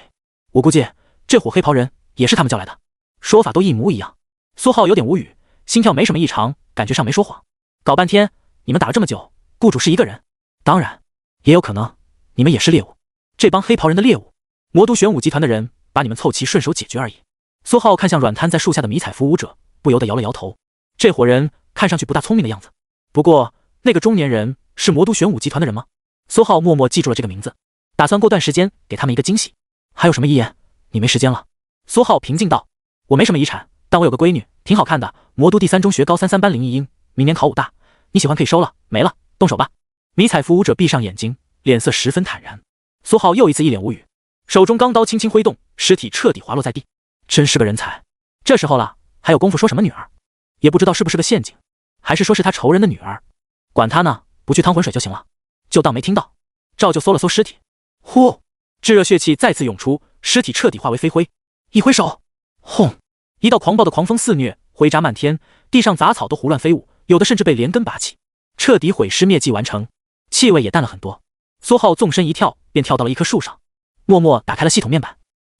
我估计这伙黑袍人也是他们叫来的，说法都一模一样。苏浩有点无语，心跳没什么异常，感觉上没说谎。搞半天你们打了这么久，雇主是一个人，当然也有可能你们也是猎物，这帮黑袍人的猎物，魔都玄武集团的人把你们凑齐顺手解决而已。苏浩看向软瘫在树下的迷彩服武者，不由得摇了摇头。这伙人看上去不大聪明的样子。不过那个中年人是魔都玄武集团的人吗？苏浩默默记住了这个名字，打算过段时间给他们一个惊喜。还有什么遗言？你没时间了。苏浩平静道。我没什么遗产，但我有个闺女挺好看的，魔都第3中学高3班林一英，明年考武大，你喜欢可以收了，没了动手吧。迷彩服武者闭上眼睛，脸色十分坦然。苏浩又一次一脸无语，手中钢刀轻轻挥动，尸体彻底滑落在地。真是个人才，这时候了还有功夫说什么女儿？也不知道是不是个陷阱，还是说是他仇人的女儿，管他呢，不去趟浑水就行了，就当没听到。照旧搜了搜尸体，呼，炙热血气再次涌出，尸体彻底化为飞灰。一挥手，轰，一道狂暴的狂风肆虐，灰渣漫天，地上杂草都胡乱飞舞，有的甚至被连根拔起，彻底毁尸灭迹完成，气味也淡了很多。苏浩纵身一跳，便跳到了一棵树上，默默打开了系统面板。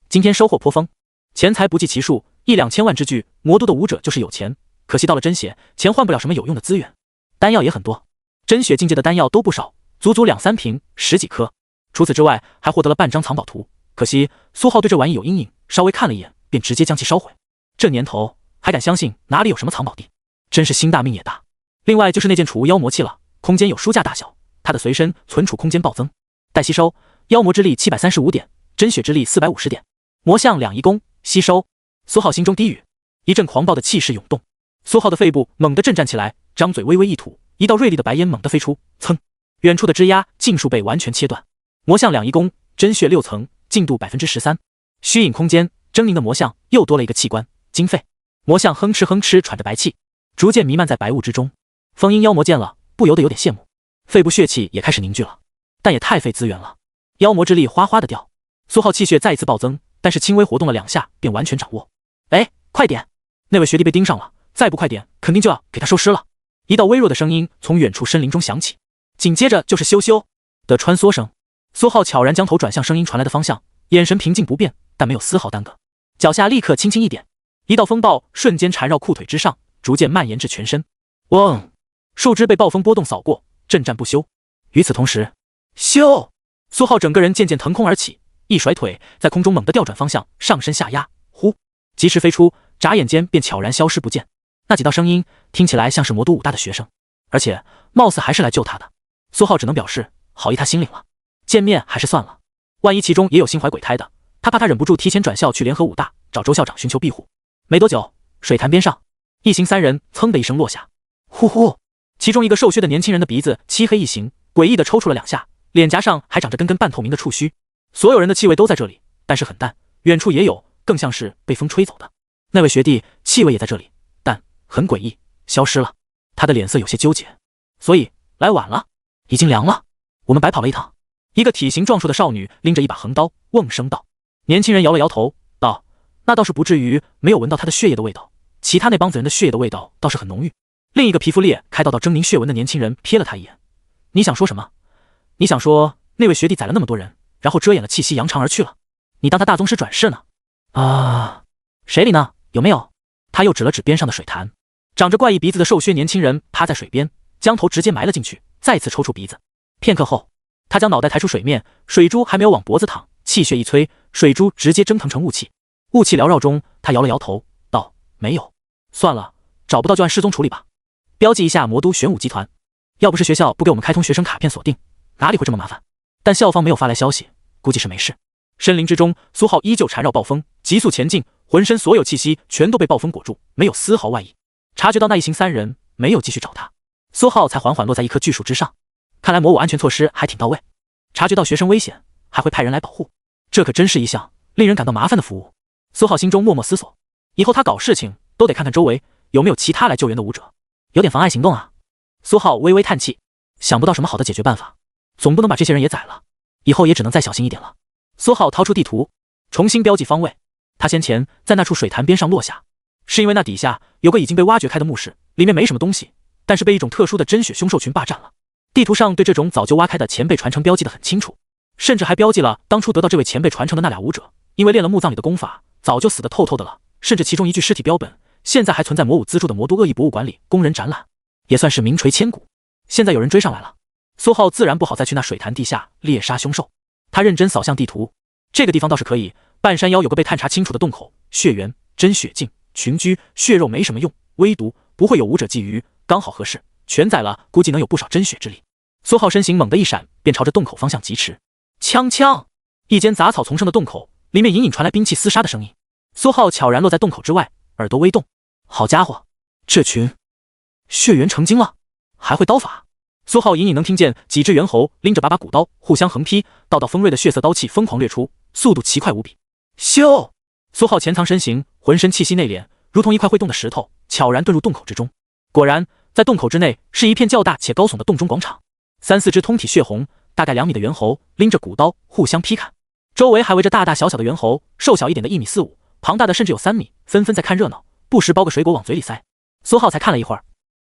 今天收获颇丰，钱财不计其数，1、2千万之巨，魔都的武者就是有钱。可惜到了真血，钱换不了什么有用的资源，丹药也很多，真血境界的丹药都不少，足足2、3瓶，10几颗。除此之外，还获得了半张藏宝图。可惜苏浩对这玩意有阴影，稍微看了一眼，便直接将其烧毁。这年头还敢相信哪里有什么藏宝地，真是心大命也大。另外就是那件储物妖魔器了，空间有书架大小，它的随身存储空间暴增。待吸收，妖魔之力735点，真血之力450点，魔像2移宫，吸收。苏浩心中低语，一阵狂暴的气势涌动，苏浩的肺部猛地震颤起来，张嘴微微一吐，一道锐利的白烟猛地飞出，噌，远处的枝桠尽数被完全切断。魔像2移宫，真血6层，进度13%。虚影空间，狰狞的魔像又多了一个器官，经肺。魔像哼哧哼哧喘着白气，逐渐弥漫在白雾之中。风鹰妖魔见了，不由得有点羡慕，肺部血气也开始凝聚了，但也太费资源了，妖魔之力哗哗的掉。苏浩气血再一次暴增，但是轻微活动了2下便完全掌握。哎，快点！那位学弟被盯上了，再不快点，肯定就要给他收尸了。一道微弱的声音从远处森林中响起，紧接着就是咻咻的穿梭声。苏浩悄然将头转向声音传来的方向，眼神平静不变，但没有丝毫耽搁。脚下立刻轻轻一点，一道风暴瞬间缠绕裤腿之上，逐渐蔓延至全身。嗡！树枝被暴风波动扫过，震颤不休。与此同时，咻！苏浩整个人渐渐腾空而起，一甩腿，在空中猛地调转方向，上身下压，呼，疾驰飞出，眨眼间便悄然消失不见。那几道声音听起来像是魔都武大的学生，而且貌似还是来救他的。苏浩只能表示好意他心领了，见面还是算了，万一其中也有心怀鬼胎的，他怕他忍不住提前转校去联合武大，找周校长寻求庇护。没多久，水潭边上，一行3人噌的一声落下，呼呼，其中一个瘦削的年轻人的鼻子漆黑一形，诡异的抽搐了2下，脸颊上还长着根根半透明的触须。所有人的气味都在这里，但是很淡，远处也有，更像是被风吹走的。那位学弟气味也在这里，但很诡异，消失了。他的脸色有些纠结，所以来晚了，已经凉了，我们白跑了一趟。一个体型壮硕的少女拎着一把横刀，瓮声道。年轻人摇了摇头，道：那倒是不至于没有闻到他的血液的味道，其他那帮子人的血液的味道倒是很浓郁。另一个皮肤裂开道狰狞血纹的年轻人瞥了他一眼，你想说什么？你想说那位学弟宰了那么多人，然后遮掩了气息扬长而去了，你当他大宗师转世呢？啊，谁里呢？有没有？他又指了指边上的水潭，长着怪异鼻子的瘦削年轻人趴在水边，将头直接埋了进去，再次抽出鼻子。片刻后，他将脑袋抬出水面，水珠还没有往脖子淌，气血一催，水珠直接蒸腾成雾气。雾气缭绕中，他摇了摇头，道：没有，算了，找不到就按失踪处理吧，标记一下魔都玄武集团。要不是学校不给我们开通学生卡片锁定，哪里会这么麻烦？但校方没有发来消息，估计是没事。森林之中，苏浩依旧缠绕暴风，急速前进，浑身所有气息全都被暴风裹住，没有丝毫外溢。察觉到那一行3人没有继续找他，苏浩才缓缓落在一棵巨树之上。看来魔武安全措施还挺到位，察觉到学生危险还会派人来保护，这可真是一项令人感到麻烦的服务。苏浩心中默默思索，以后他搞事情都得看看周围有没有其他来救援的武者，有点妨碍行动啊。苏浩微微叹气，想不到什么好的解决办法，总不能把这些人也宰了，以后也只能再小心一点了。苏浩掏出地图，重新标记方位。他先前在那处水潭边上落下，是因为那底下有个已经被挖掘开的墓室，里面没什么东西，但是被一种特殊的真血凶兽群霸占了。地图上对这种早就挖开的前辈传承标记得很清楚，甚至还标记了当初得到这位前辈传承的那俩武者，因为练了墓葬里的功法，早就死得透透的了。甚至其中一具尸体标本，现在还存在魔武资助的魔都恶意博物馆里供人展览，也算是名垂千古。现在有人追上来了，苏浩自然不好再去那水潭地下猎杀凶兽。他认真扫向地图，这个地方倒是可以，半山腰有个被探查清楚的洞口，血源、真血境、群居，血肉没什么用，微毒，不会有武者觊觎，刚好合适，全宰了估计能有不少真血之力。苏浩身形猛地一闪，便朝着洞口方向疾驰。锵锵，一间杂草丛生的洞口，里面隐隐传来兵器厮杀的声音。苏浩悄然落在洞口之外，耳朵微动，好家伙，这群血缘成精了，还会刀法。苏浩隐隐能听见几只猿猴拎着把把古刀互相横劈，道道锋锐的血色刀气疯狂掠出，速度奇快无比。咻！苏浩潜藏身形，浑身气息内敛，如同一块会动的石头，悄然遁入洞口之中。果然，在洞口之内是一片较大且高耸的洞中广场，3、4只通体血红、大概2米的猿猴拎着古刀互相劈砍，周围还围着大大小小的猿猴，瘦小一点的1米4、5，庞大的甚至有3米，纷纷在看热闹，不时剥个水果往嘴里塞。苏浩才看了一会儿，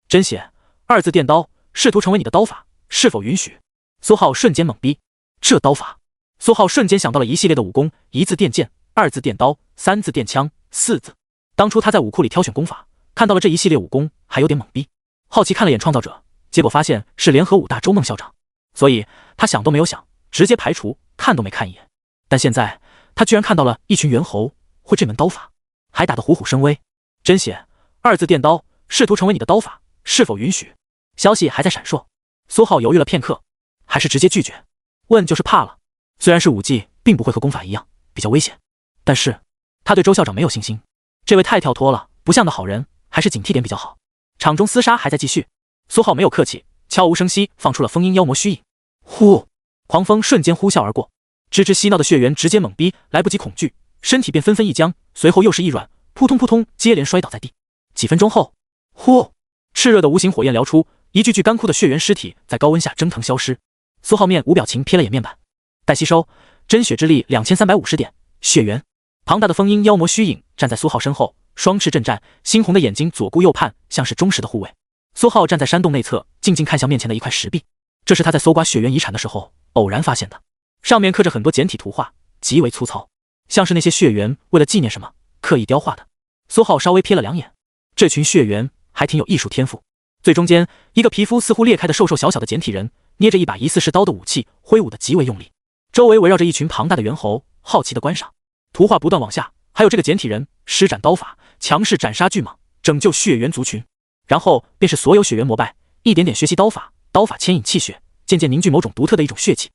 真血2字电刀，试图成为你的刀法，是否允许？苏浩瞬间懵逼，这刀法，苏浩瞬间想到了一系列的武功，1字电剑2字电刀，3字电枪，4字。当初他在武库里挑选功法，看到了这一系列武功，还有点懵逼，好奇看了眼创造者，结果发现是联合武大周梦校长，所以他想都没有想，直接排除，看都没看一眼。但现在他居然看到了一群猿猴会这门刀法，还打得虎虎生威。真血，2字电刀，试图成为你的刀法，是否允许？消息还在闪烁。苏浩犹豫了片刻，还是直接拒绝。问就是怕了，虽然是武技，并不会和功法一样比较危险，但是他对周校长没有信心，这位太跳脱了，不像个好人，还是警惕点比较好。场中厮杀还在继续，苏浩没有客气，悄无声息放出了封印妖魔虚影。呼，狂风瞬间呼啸而过，吱吱嬉闹的血缘直接猛逼，来不及恐惧，身体便纷纷一僵，随后又是一软，扑通扑通接连摔倒在地。几分钟后，呼，炽热的无形火焰燎出，一具具干枯的血缘尸体在高温下蒸腾消失。苏浩面无表情瞥了眼面板，待吸收，真血之力2350点，血缘。庞大的封印妖魔虚影站在苏浩身后，双翅震颤，猩红的眼睛左顾右盼，像是忠实的护卫。苏浩站在山洞内侧，静静看向面前的一块石壁，这是他在搜刮血缘遗产的时候偶然发现的，上面刻着很多简体图画，极为粗糙，像是那些血缘为了纪念什么刻意雕画的。苏浩稍微瞥了两眼，这群血缘还挺有艺术天赋。最中间一个皮肤似乎裂开的瘦瘦小小的简体人，捏着一把疑似是刀的武器，挥舞得极为用力，周围围绕着一群庞大的猿猴，好奇的观赏。图画不断往下，还有这个简体人施展刀法，强势斩杀巨蟒，拯救血缘族群。然后便是所有血缘膜拜，一点点学习刀法，刀法牵引气血，渐渐凝聚某种独特的一种血气。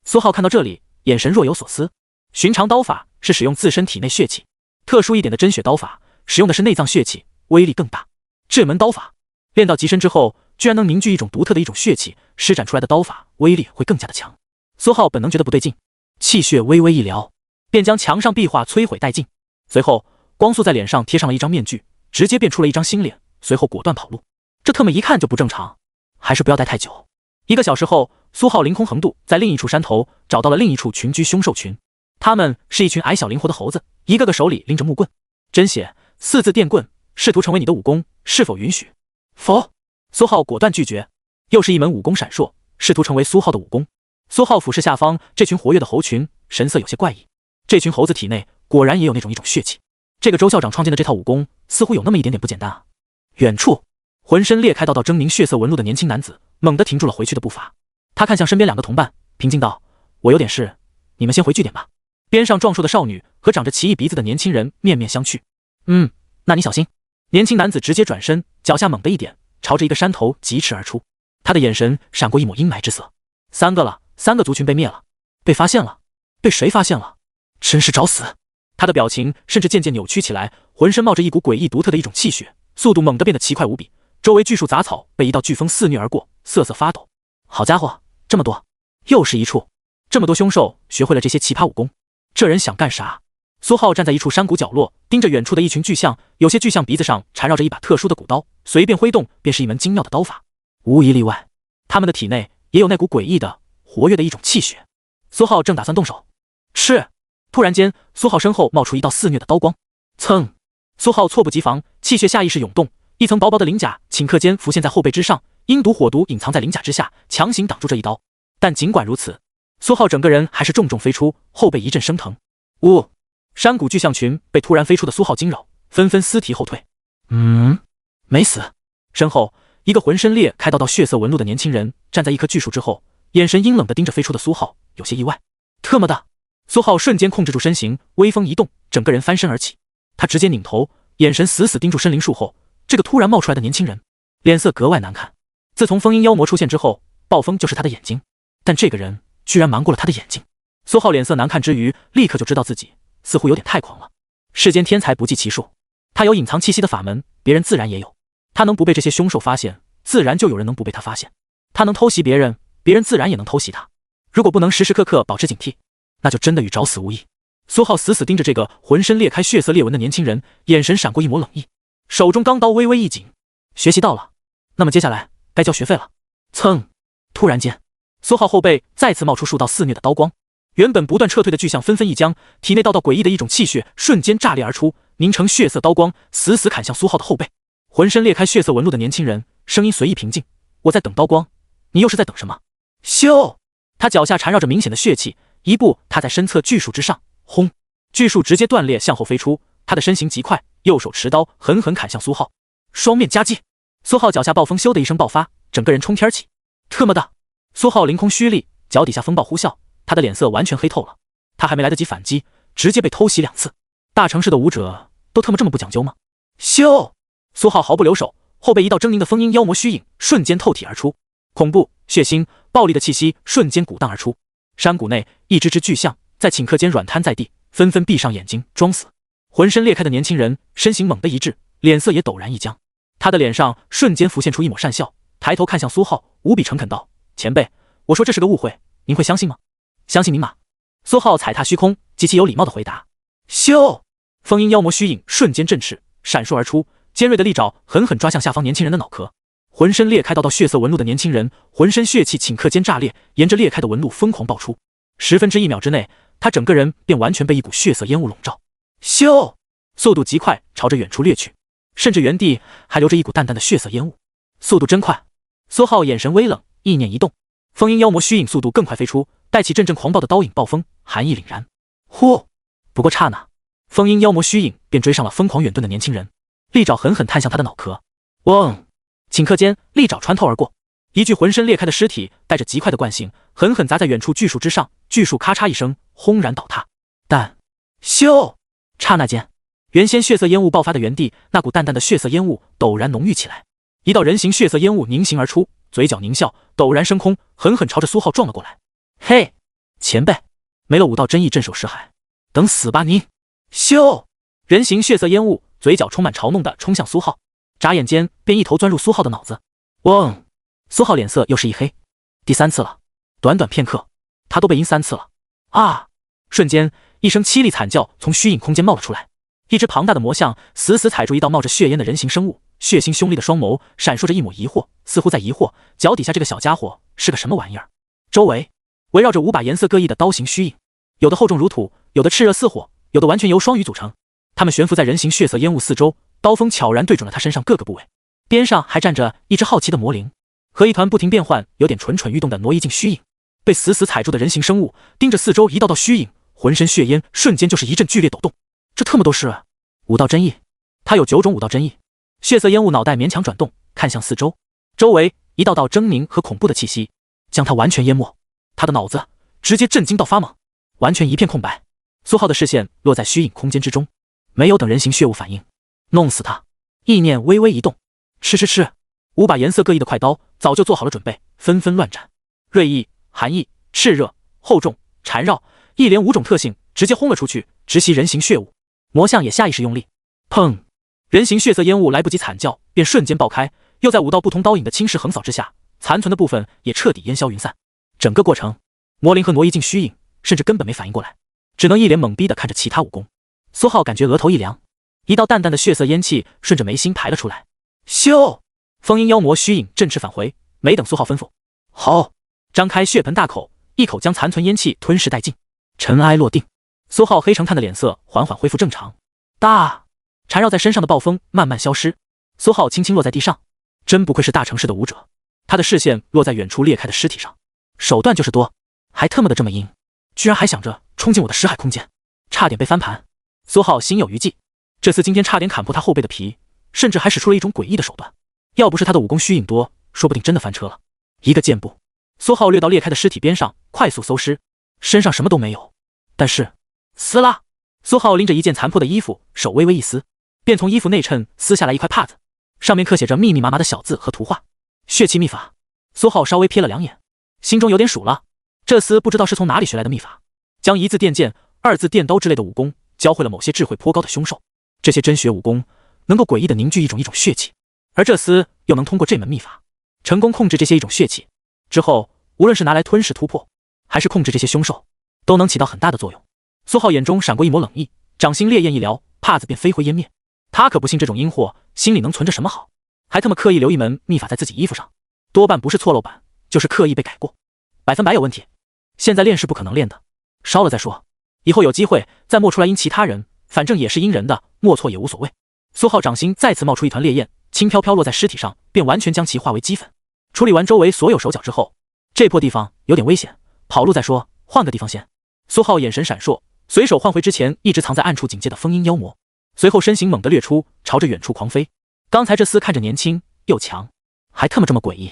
苏浩看到这里，眼神若有所思。寻常刀法是使用自身体内血气，特殊一点的真血刀法使用的是内脏血气，威力更大。这门刀法练到极深之后，居然能凝聚一种独特的一种血气，施展出来的刀法威力会更加的强。苏浩本能觉得不对劲，气血微微一撩，便将墙上壁画摧毁殆尽。随后光速在脸上贴上了一张面具，直接变出了一张新脸，随后果断跑路。这特么一看就不正常，还是不要待太久。1个小时后，苏浩凌空横渡，在另一处山头找到了另一处群居凶兽群，他们是一群矮小灵活的猴子，一个个手里拎着木棍。真血，4字电棍，试图成为你的武功，是否允许？否。苏浩果断拒绝。又是一门武功闪烁，试图成为苏浩的武功。苏浩俯视下方这群活跃的猴群，神色有些怪异。这群猴子体内果然也有那种一种血气，这个周校长创建的这套武功似乎有那么一点点不简单啊。远处，浑身裂开道道狰狞血色纹路的年轻男子猛地停住了回去的步伐，他看向身边2个同伴，平静道：我有点事，你们先回据点吧。边上壮硕的少女和长着奇异鼻子的年轻人面面相觑。那你小心。年轻男子直接转身，脚下猛地一点，朝着一个山头疾驰而出，他的眼神闪过一抹阴霾之色。3个了，3个族群被灭了，被发现了。被谁发现了？真是找死。他的表情甚至渐渐扭曲起来，浑身冒着一股诡异独特的一种气血，速度猛地变得奇快无比。周围巨树杂草被一道飓风肆虐而过，瑟瑟发抖。好家伙，这么多，又是一处。这么多凶兽学会了这些奇葩武功，这人想干啥？苏浩站在一处山谷角落，盯着远处的一群巨象，有些巨象鼻子上缠绕着一把特殊的古刀，随便挥动便是一门精妙的刀法。无一例外，他们的体内也有那股诡异的活跃的一种气血。苏浩正打算动手，是，突然间，苏浩身后冒出一道肆虐的刀光，噌！苏浩猝不及防，气血下意识涌动，一层薄薄的鳞甲顷刻间浮现在后背之上，阴毒火毒隐藏在鳞甲之下，强行挡住这一刀。但尽管如此，苏浩整个人还是重重飞出，后背一阵生疼。呜！山谷巨象群被突然飞出的苏浩惊扰，纷纷撕蹄后退。没死。身后一个浑身裂开道道血色纹路的年轻人站在一棵巨树之后，眼神阴冷地盯着飞出的苏浩，有些意外。特么的！苏浩瞬间控制住身形，微风一动，整个人翻身而起。他直接拧头，眼神死死盯住森林树后这个突然冒出来的年轻人，脸色格外难看。自从封印妖魔出现之后，暴风就是他的眼睛，但这个人居然瞒过了他的眼睛。苏浩脸色难看之余，立刻就知道自己似乎有点太狂了。世间天才不计其数，他有隐藏气息的法门，别人自然也有。他能不被这些凶兽发现，自然就有人能不被他发现。他能偷袭别人，别人自然也能偷袭他。如果不能时时刻刻保持警惕，那就真的与找死无异。苏浩死死盯着这个浑身裂开血色裂纹的年轻人，眼神闪过一抹冷意，手中钢刀微微一紧。学习到了，那么接下来该交学费了。噌！突然间，苏浩后背再次冒出数道肆虐的刀光，原本不断撤退的巨象纷纷一僵，体内道道诡异的一种气血瞬间炸裂而出，凝成血色刀光，死死砍向苏浩的后背。浑身裂开血色纹路的年轻人声音随意平静：我在等刀光，你又是在等什么？咻！他脚下缠绕着明显的血气，一步踏在身侧巨树之上，轰！巨树直接断裂向后飞出，他的身形极快，右手持刀狠狠砍向苏浩，双面夹击。苏浩脚下暴风咻的一声爆发，整个人冲天起。特么的！苏浩凌空蓄力，脚底下风暴呼啸，他的脸色完全黑透了。他还没来得及反击，直接被偷袭2次。大城市的武者都特么这么不讲究吗？咻！苏浩毫不留手，后背一道狰狞的风鹰妖魔虚影瞬间透体而出，恐怖、血腥、暴力的气息瞬间鼓荡而出。山谷内一只只巨象在顷刻间软瘫在地，纷纷闭上眼睛装死。浑身裂开的年轻人身形猛地一滞，脸色也陡然一僵。他的脸上瞬间浮现出一抹讪笑，抬头看向苏浩，无比诚恳道：前辈，我说这是个误会，您会相信吗？相信您吗？苏浩踩踏虚空，极其有礼貌地回答。咻！风鹰妖魔虚影瞬间振翅，闪烁而出，尖锐的利爪狠狠抓向下方年轻人的脑壳。浑身裂开道道血色纹路的年轻人，浑身血气顷刻间炸裂，沿着裂开的纹路疯狂爆出。1/10秒之内，他整个人便完全被一股血色烟雾笼罩。咻！速度极快，朝着远处掠去，甚至原地还留着一股淡淡的血色烟雾。速度真快！苏浩眼神微冷，意念一动，风鹰妖魔虚影速度更快飞出，带起阵阵狂暴的刀影暴风，寒意凛然。呼！不过刹那，风鹰妖魔虚影便追上了疯狂远遁的年轻人，利爪狠狠探向他的脑壳。嗡！顷刻间，利爪穿透而过，一具浑身裂开的尸体带着极快的惯性，狠狠砸在远处巨树之上，巨树咔嚓一声轰然倒塌。但咻！刹那间，原先血色烟雾爆发的原地，那股淡淡的血色烟雾陡然浓郁起来，一道人形血色烟雾凝形而出，嘴角狞笑，陡然升空，狠狠朝着苏浩撞了过来。嘿，前辈，没了武道真意镇守识海，等死吧您！咻！人形血色烟雾嘴角充满嘲弄地冲向苏浩，眨眼间便一头钻入苏浩的脑子。嗡！苏浩脸色又是一黑，第3次了，短短片刻，他都被阴3次了。啊！瞬间，一声凄厉惨叫从虚影空间冒了出来，一只庞大的魔象死死踩住一道冒着血烟的人形生物，血腥凶厉的双眸闪烁着一抹疑惑，似乎在疑惑脚底下这个小家伙是个什么玩意儿。周围围绕着5把颜色各异的刀形虚影，有的厚重如土，有的炽热似火，有的完全由双鱼组成。它们悬浮在人形血色烟雾四周，刀锋悄然对准了他身上各个部位。边上还站着一只好奇的魔灵，和一团不停变换、有点蠢蠢欲动的挪移镜虚影。被死死踩住的人形生物盯着四周一道道虚影，浑身血烟瞬间就是一阵剧烈抖动。这特么都是武道真意？他有9种武道真意。血色烟雾脑袋勉强转动，看向四周，周围一道道狰狞和恐怖的气息将他完全淹没。他的脑子直接震惊到发懵，完全一片空白。苏浩的视线落在虚影空间之中，没有等人形血雾反应，弄死他。意念微微一动，吃，5把颜色各异的快刀早就做好了准备，纷纷乱斩。锐意、寒意、炽热、厚重、缠绕，一连5种特性直接轰了出去，直袭人形血雾。魔象也下意识用力，砰！人形血色烟雾来不及惨叫，便瞬间爆开，又在5道不同刀影的侵蚀横扫之下，残存的部分也彻底烟消云散。整个过程，魔灵和挪移镜虚影甚至根本没反应过来，只能一脸懵逼地看着其他武功。苏浩感觉额头一凉，一道淡淡的血色烟气顺着眉心排了出来。咻！风鹰妖魔虚影振翅返回，没等苏浩吩咐，好，张开血盆大口，一口将残存烟气吞噬殆尽。尘埃落定，苏浩黑成炭的脸色缓缓恢复正常。大缠绕在身上的暴风慢慢消失，苏浩轻轻落在地上。真不愧是大城市的武者，他的视线落在远处裂开的尸体上，手段就是多，还特么的这么阴，居然还想着冲进我的识海空间，差点被翻盘。苏浩心有余悸，这次今天差点砍破他后背的皮，甚至还使出了一种诡异的手段，要不是他的武功虚影多，说不定真的翻车了。一个箭步，苏浩掠到裂开的尸体边上，快速搜尸，身上什么都没有，但是撕拉，苏浩拎着一件残破的衣服，手微微一撕，便从衣服内衬撕下来一块帕子，上面刻写着密密麻麻的小字和图画。血气秘法。苏浩稍微瞥了2眼，心中有点数了，这厮不知道是从哪里学来的秘法，将1字电剑、2字电刀之类的武功教会了某些智慧颇高的凶兽。这些真血武功能够诡异地凝聚一种血气，而这厮又能通过这门秘法成功控制这些一种血气，之后无论是拿来吞噬突破，还是控制这些凶兽，都能起到很大的作用。苏浩眼中闪过一抹冷意，掌心烈焰一撩，帕子便飞灰烟灭。他可不信这种阴货心里能存着什么好，还他妈刻意留一门秘法在自己衣服上，多半不是错漏版，就是刻意被改过，100%有问题。现在练是不可能练的，烧了再说，以后有机会再磨出来阴其他人，反正也是阴人的，莫错也无所谓。苏浩掌心再次冒出一团烈焰，轻飘飘落在尸体上，便完全将其化为齑粉。处理完周围所有手脚之后，这破地方有点危险，跑路再说，换个地方先。苏浩眼神闪烁，随手换回之前一直藏在暗处警戒的风鹰妖魔，随后身形猛地掠出，朝着远处狂飞。刚才这厮看着年轻又强，还他妈这么诡异，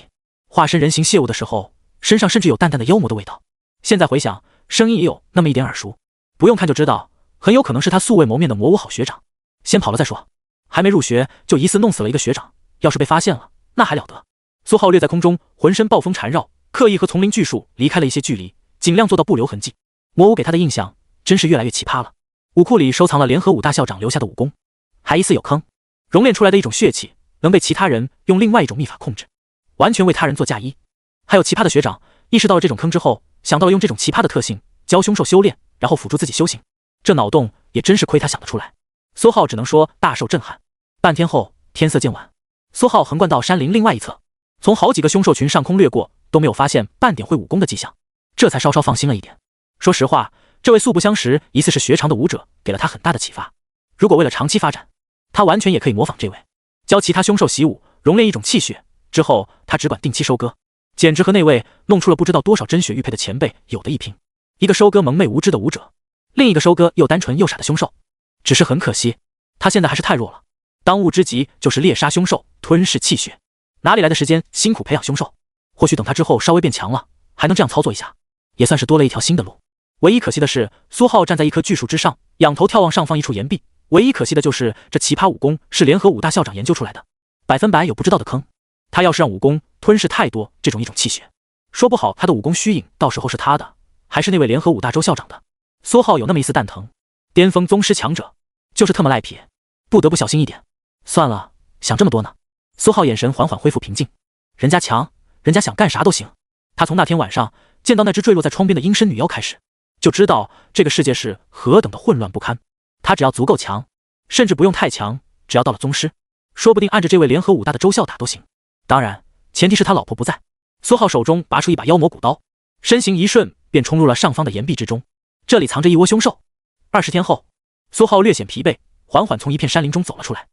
化身人形亵物的时候，身上甚至有淡淡的妖魔的味道。现在回想，声音也有那么一点耳熟，不用看就知道，很有可能是他素未谋面的魔武好学长。先跑了再说，还没入学就疑似弄死了一个学长，要是被发现了，那还了得。苏浩掠在空中，浑身暴风缠绕，刻意和丛林巨树离开了一些距离，尽量做到不留痕迹。魔武给他的印象真是越来越奇葩了。武库里收藏了联合武大校长留下的武功，还疑似有坑，熔炼出来的一种血气，能被其他人用另外一种秘法控制，完全为他人做嫁衣。还有奇葩的学长意识到了这种坑之后，想到了用这种奇葩的特性教凶兽修炼，然后辅助自己修行。这脑洞也真是亏他想得出来。苏浩只能说大受震撼。半天后，天色渐晚，苏浩横贯到山林另外一侧，从好几个凶兽群上空掠过，都没有发现半点会武功的迹象，这才稍稍放心了一点。说实话，这位素不相识疑似是学长的武者给了他很大的启发。如果为了长期发展，他完全也可以模仿这位，教其他凶兽习武，熔炼一种气血，之后他只管定期收割，简直和那位弄出了不知道多少真血玉佩的前辈有的一拼。一个收割蒙昧无知的武者，另一个收割又单纯又傻的凶兽。只是很可惜，他现在还是太弱了。当务之急就是猎杀凶兽，吞噬气血，哪里来的时间辛苦培养凶兽？或许等他之后稍微变强了，还能这样操作一下，也算是多了一条新的路。唯一可惜的是，苏浩站在一棵巨树之上，仰头眺望上方一处岩壁。唯一可惜的就是这奇葩武功是联合武大校长研究出来的，100%有不知道的坑。他要是让武功吞噬太多这种一种气血，说不好他的武功虚影到时候是他的，还是那位联合武大周校长的。苏浩有那么一丝蛋疼，巅峰宗师强者就是特么赖皮，不得不小心一点。算了，想这么多呢。苏浩眼神缓缓恢复平静，人家强，人家想干啥都行。他从那天晚上见到那只坠落在窗边的阴身女妖开始，就知道这个世界是何等的混乱不堪。他只要足够强，甚至不用太强，只要到了宗师，说不定按着这位联合武大的周校打都行。当然，前提是他老婆不在。苏浩手中拔出一把妖魔古刀，身形一瞬便冲入了上方的岩壁之中。这里藏着一窝凶兽。20天后，苏浩略显疲惫，缓缓从一片山林中走了出来。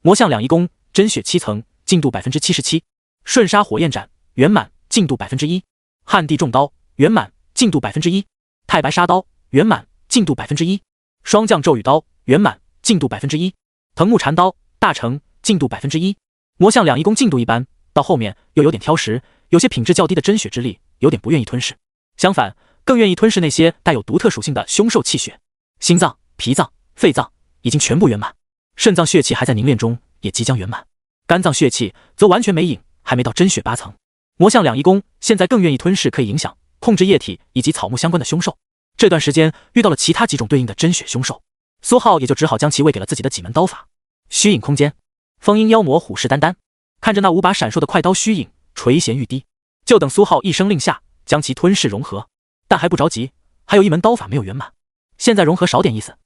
魔象两仪功真血7层，进度 77%。瞬杀火焰斩圆满，进度 1%。旱地重刀圆满，进度 1%。太白沙刀圆满，进度 1%。双降咒语刀圆满，进度 1%。藤木禅刀大成，进度 1%。魔象两仪功进度一般，到后面又有点挑食，有些品质较低的真血之力有点不愿意吞噬，相反更愿意吞噬那些带有独特属性的凶兽气血。心脏、脾脏、肺脏已经全部圆满，肾脏血气还在凝练中，也即将圆满。肝脏血气则完全没影，还没到真血8层。魔象两仪功现在更愿意吞噬可以影响、控制液体以及草木相关的凶兽。这段时间遇到了其他几种对应的真血凶兽，苏浩也就只好将其喂给了自己的几门刀法。虚影空间，风鹰妖魔虎视眈眈，看着那5把闪烁的快刀虚影垂涎欲滴，就等苏浩一声令下将其吞噬融合。但还不着急，还有一门刀法没有圆满，现在融合少点意思。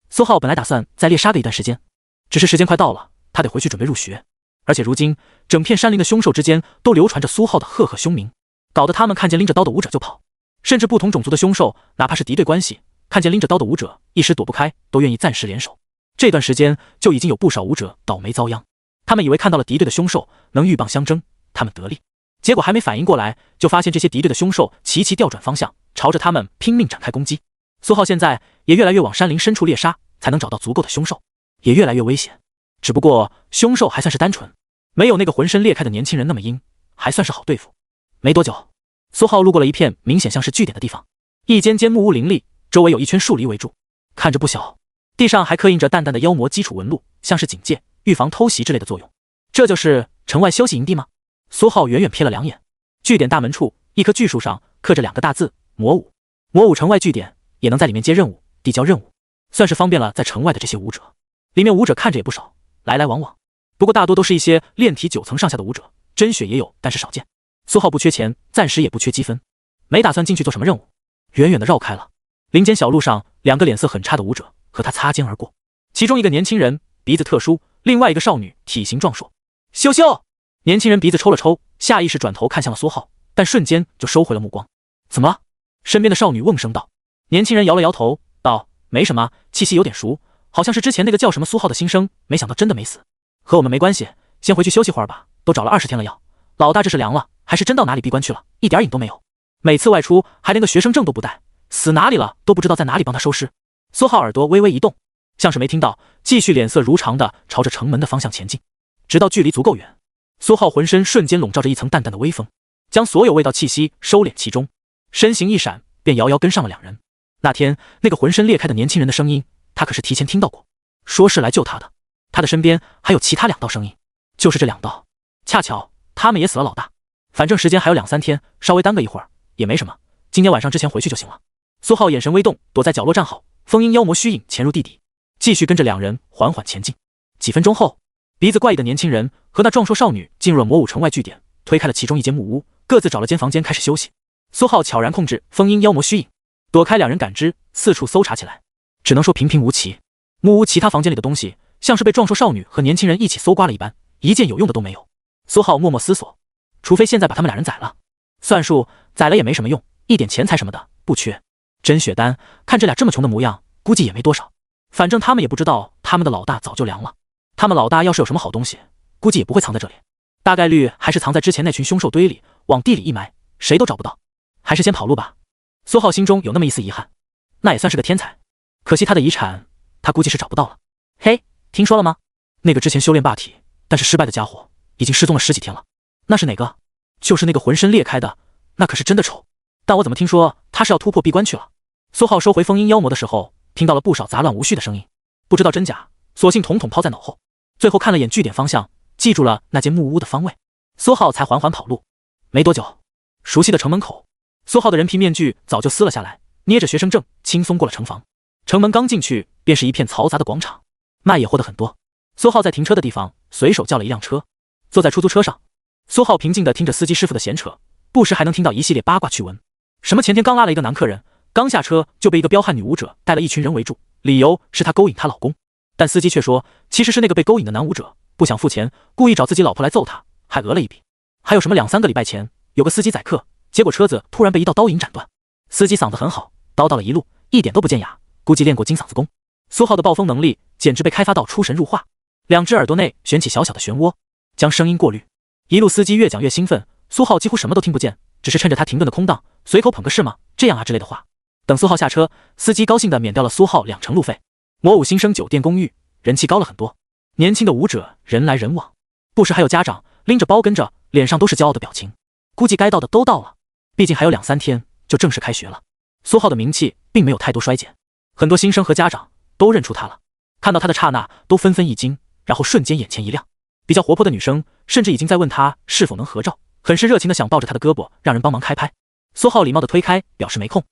苏浩本来打算再猎杀个一段时间，只是时间快到了，他得回去准备入学。而且如今整片山林的凶兽之间都流传着苏浩的赫赫凶名，搞得他们看见拎着刀的武者就跑，甚至不同种族的凶兽哪怕是敌对关系，看见拎着刀的武者一时躲不开，都愿意暂时联手。这段时间就已经有不少武者倒霉遭殃，他们以为看到了敌对的凶兽能鹬蚌相争，他们得利，结果还没反应过来，就发现这些敌对的凶兽齐齐调转方向，朝着他们拼命展开攻击。苏浩现在也越来越往山林深处猎杀，才能找到足够的凶兽，也越来越危险。只不过凶兽还算是单纯，没有那个浑身裂开的年轻人那么阴，还算是好对付。没多久，苏浩路过了一片明显像是据点的地方，一间间木屋林立，周围有一圈树篱围住，看着不小，地上还刻印着淡淡的妖魔基础纹路，像是警戒、预防偷袭之类的作用。这就是城外休息营地吗？苏浩远远瞥了两眼，据点大门处一棵巨树上刻着2个大字魔武。魔武城外据点，也能在里面接任务、递交任务，算是方便了在城外的这些武者。里面武者看着也不少，来来往往，不过大多都是一些炼体9层上下的武者，真血也有，但是少见。苏浩不缺钱，暂时也不缺积分，没打算进去做什么任务，远远的绕开了。林间小路上，2个脸色很差的武者和他擦肩而过，其中一个年轻人鼻子特殊，另外一个少女体型壮硕。羞羞！年轻人鼻子抽了抽，下意识转头看向了苏浩，但瞬间就收回了目光。怎么了？身边的少女瓮声道。年轻人摇了摇头，道：没什么，气息有点熟，好像是之前那个叫什么苏浩的新生，没想到真的没死。和我们没关系，先回去休息会儿吧，都找了20天了药。老大这是凉了，还是真到哪里闭关去了，一点影都没有。每次外出还连个学生证都不带，死哪里了都不知道在哪里帮他收尸。苏浩耳朵微微一动，像是没听到，继续脸色如常的朝着城门的方向前进，直到距离足够远，苏浩浑身瞬间笼罩着一层淡淡的微风，将所有味道气息收敛其中，身形一闪，便遥遥跟上了两人。那天那个浑身裂开的年轻人的声音，他可是提前听到过，说是来救他的。他的身边还有其他2道声音，就是这2道，恰巧他们也死了老大。反正时间还有2-3天，稍微耽搁一会儿也没什么，今天晚上之前回去就行了。苏浩眼神微动，躲在角落站好，风鹰妖魔虚影潜入地底，继续跟着两人缓缓前进。几分钟后，鼻子怪异的年轻人和那壮硕少女进入了魔武城外据点，推开了其中一间木屋，各自找了间房间开始休息。苏浩悄然控制风鹰妖魔虚影，躲开两人感知，四处搜查起来。只能说平平无奇。木屋其他房间里的东西像是被壮硕少女和年轻人一起搜刮了一般，一件有用的都没有。苏浩默默思索，除非现在把他们俩人宰了，算术宰了也没什么用，一点钱财什么的不缺。真血丹看这俩这么穷的模样，估计也没多少。反正他们也不知道他们的老大早就凉了，他们老大要是有什么好东西，估计也不会藏在这里，大概率还是藏在之前那群凶兽堆里，往地里一埋，谁都找不到。还是先跑路吧。苏浩心中有那么一丝遗憾，那也算是个天才，可惜他的遗产他估计是找不到了。嘿，听说了吗？那个之前修炼霸体但是失败的家伙已经失踪了10几天了。那是哪个？就是那个浑身裂开的，那可是真的丑。但我怎么听说他是要突破闭关去了？苏浩收回风鹰妖魔的时候，听到了不少杂乱无序的声音，不知道真假，索性统统抛在脑后。最后看了眼据点方向，记住了那间木屋的方位，苏浩才缓缓跑路。没多久，熟悉的城门口，苏浩的人皮面具早就撕了下来，捏着学生证轻松过了城防。城门刚进去，便是一片嘈杂的广场，卖野货的很多。苏浩在停车的地方随手叫了一辆车，坐在出租车上，苏浩平静地听着司机师傅的闲扯，不时还能听到一系列八卦趣闻。什么前天刚拉了一个男客人，刚下车就被一个彪悍女舞者带了一群人围住，理由是他勾引她老公，但司机却说其实是那个被勾引的男舞者不想付钱，故意找自己老婆来揍他，还讹了一笔。还有什么2-3个礼拜前有个司机载客，结果车子突然被一道刀影斩断，司机嗓子很好，叨叨了一路，一点都不见哑，估计练过金嗓子功。苏浩的暴风能力简直被开发到出神入化，2只耳朵内旋起小小的漩涡，将声音过滤。一路司机越讲越兴奋，苏浩几乎什么都听不见，只是趁着他停顿的空档随口捧个是吗这样啊之类的话。等苏浩下车，司机高兴地免掉了苏浩2成路费。魔武新生酒店公寓人气高了很多，年轻的舞者人来人往，不时还有家长拎着包跟着，脸上都是骄傲的表情。估计该到的都到了，毕竟还有2-3天就正式开学了。苏浩的名气并没有太多衰减，很多新生和家长都认出他了，看到他的刹那都纷纷一惊，然后瞬间眼前一亮。比较活泼的女生甚至已经在问他是否能合照，很是热情的想抱着他的胳膊让人帮忙开拍。苏浩礼貌的推开，表示没空。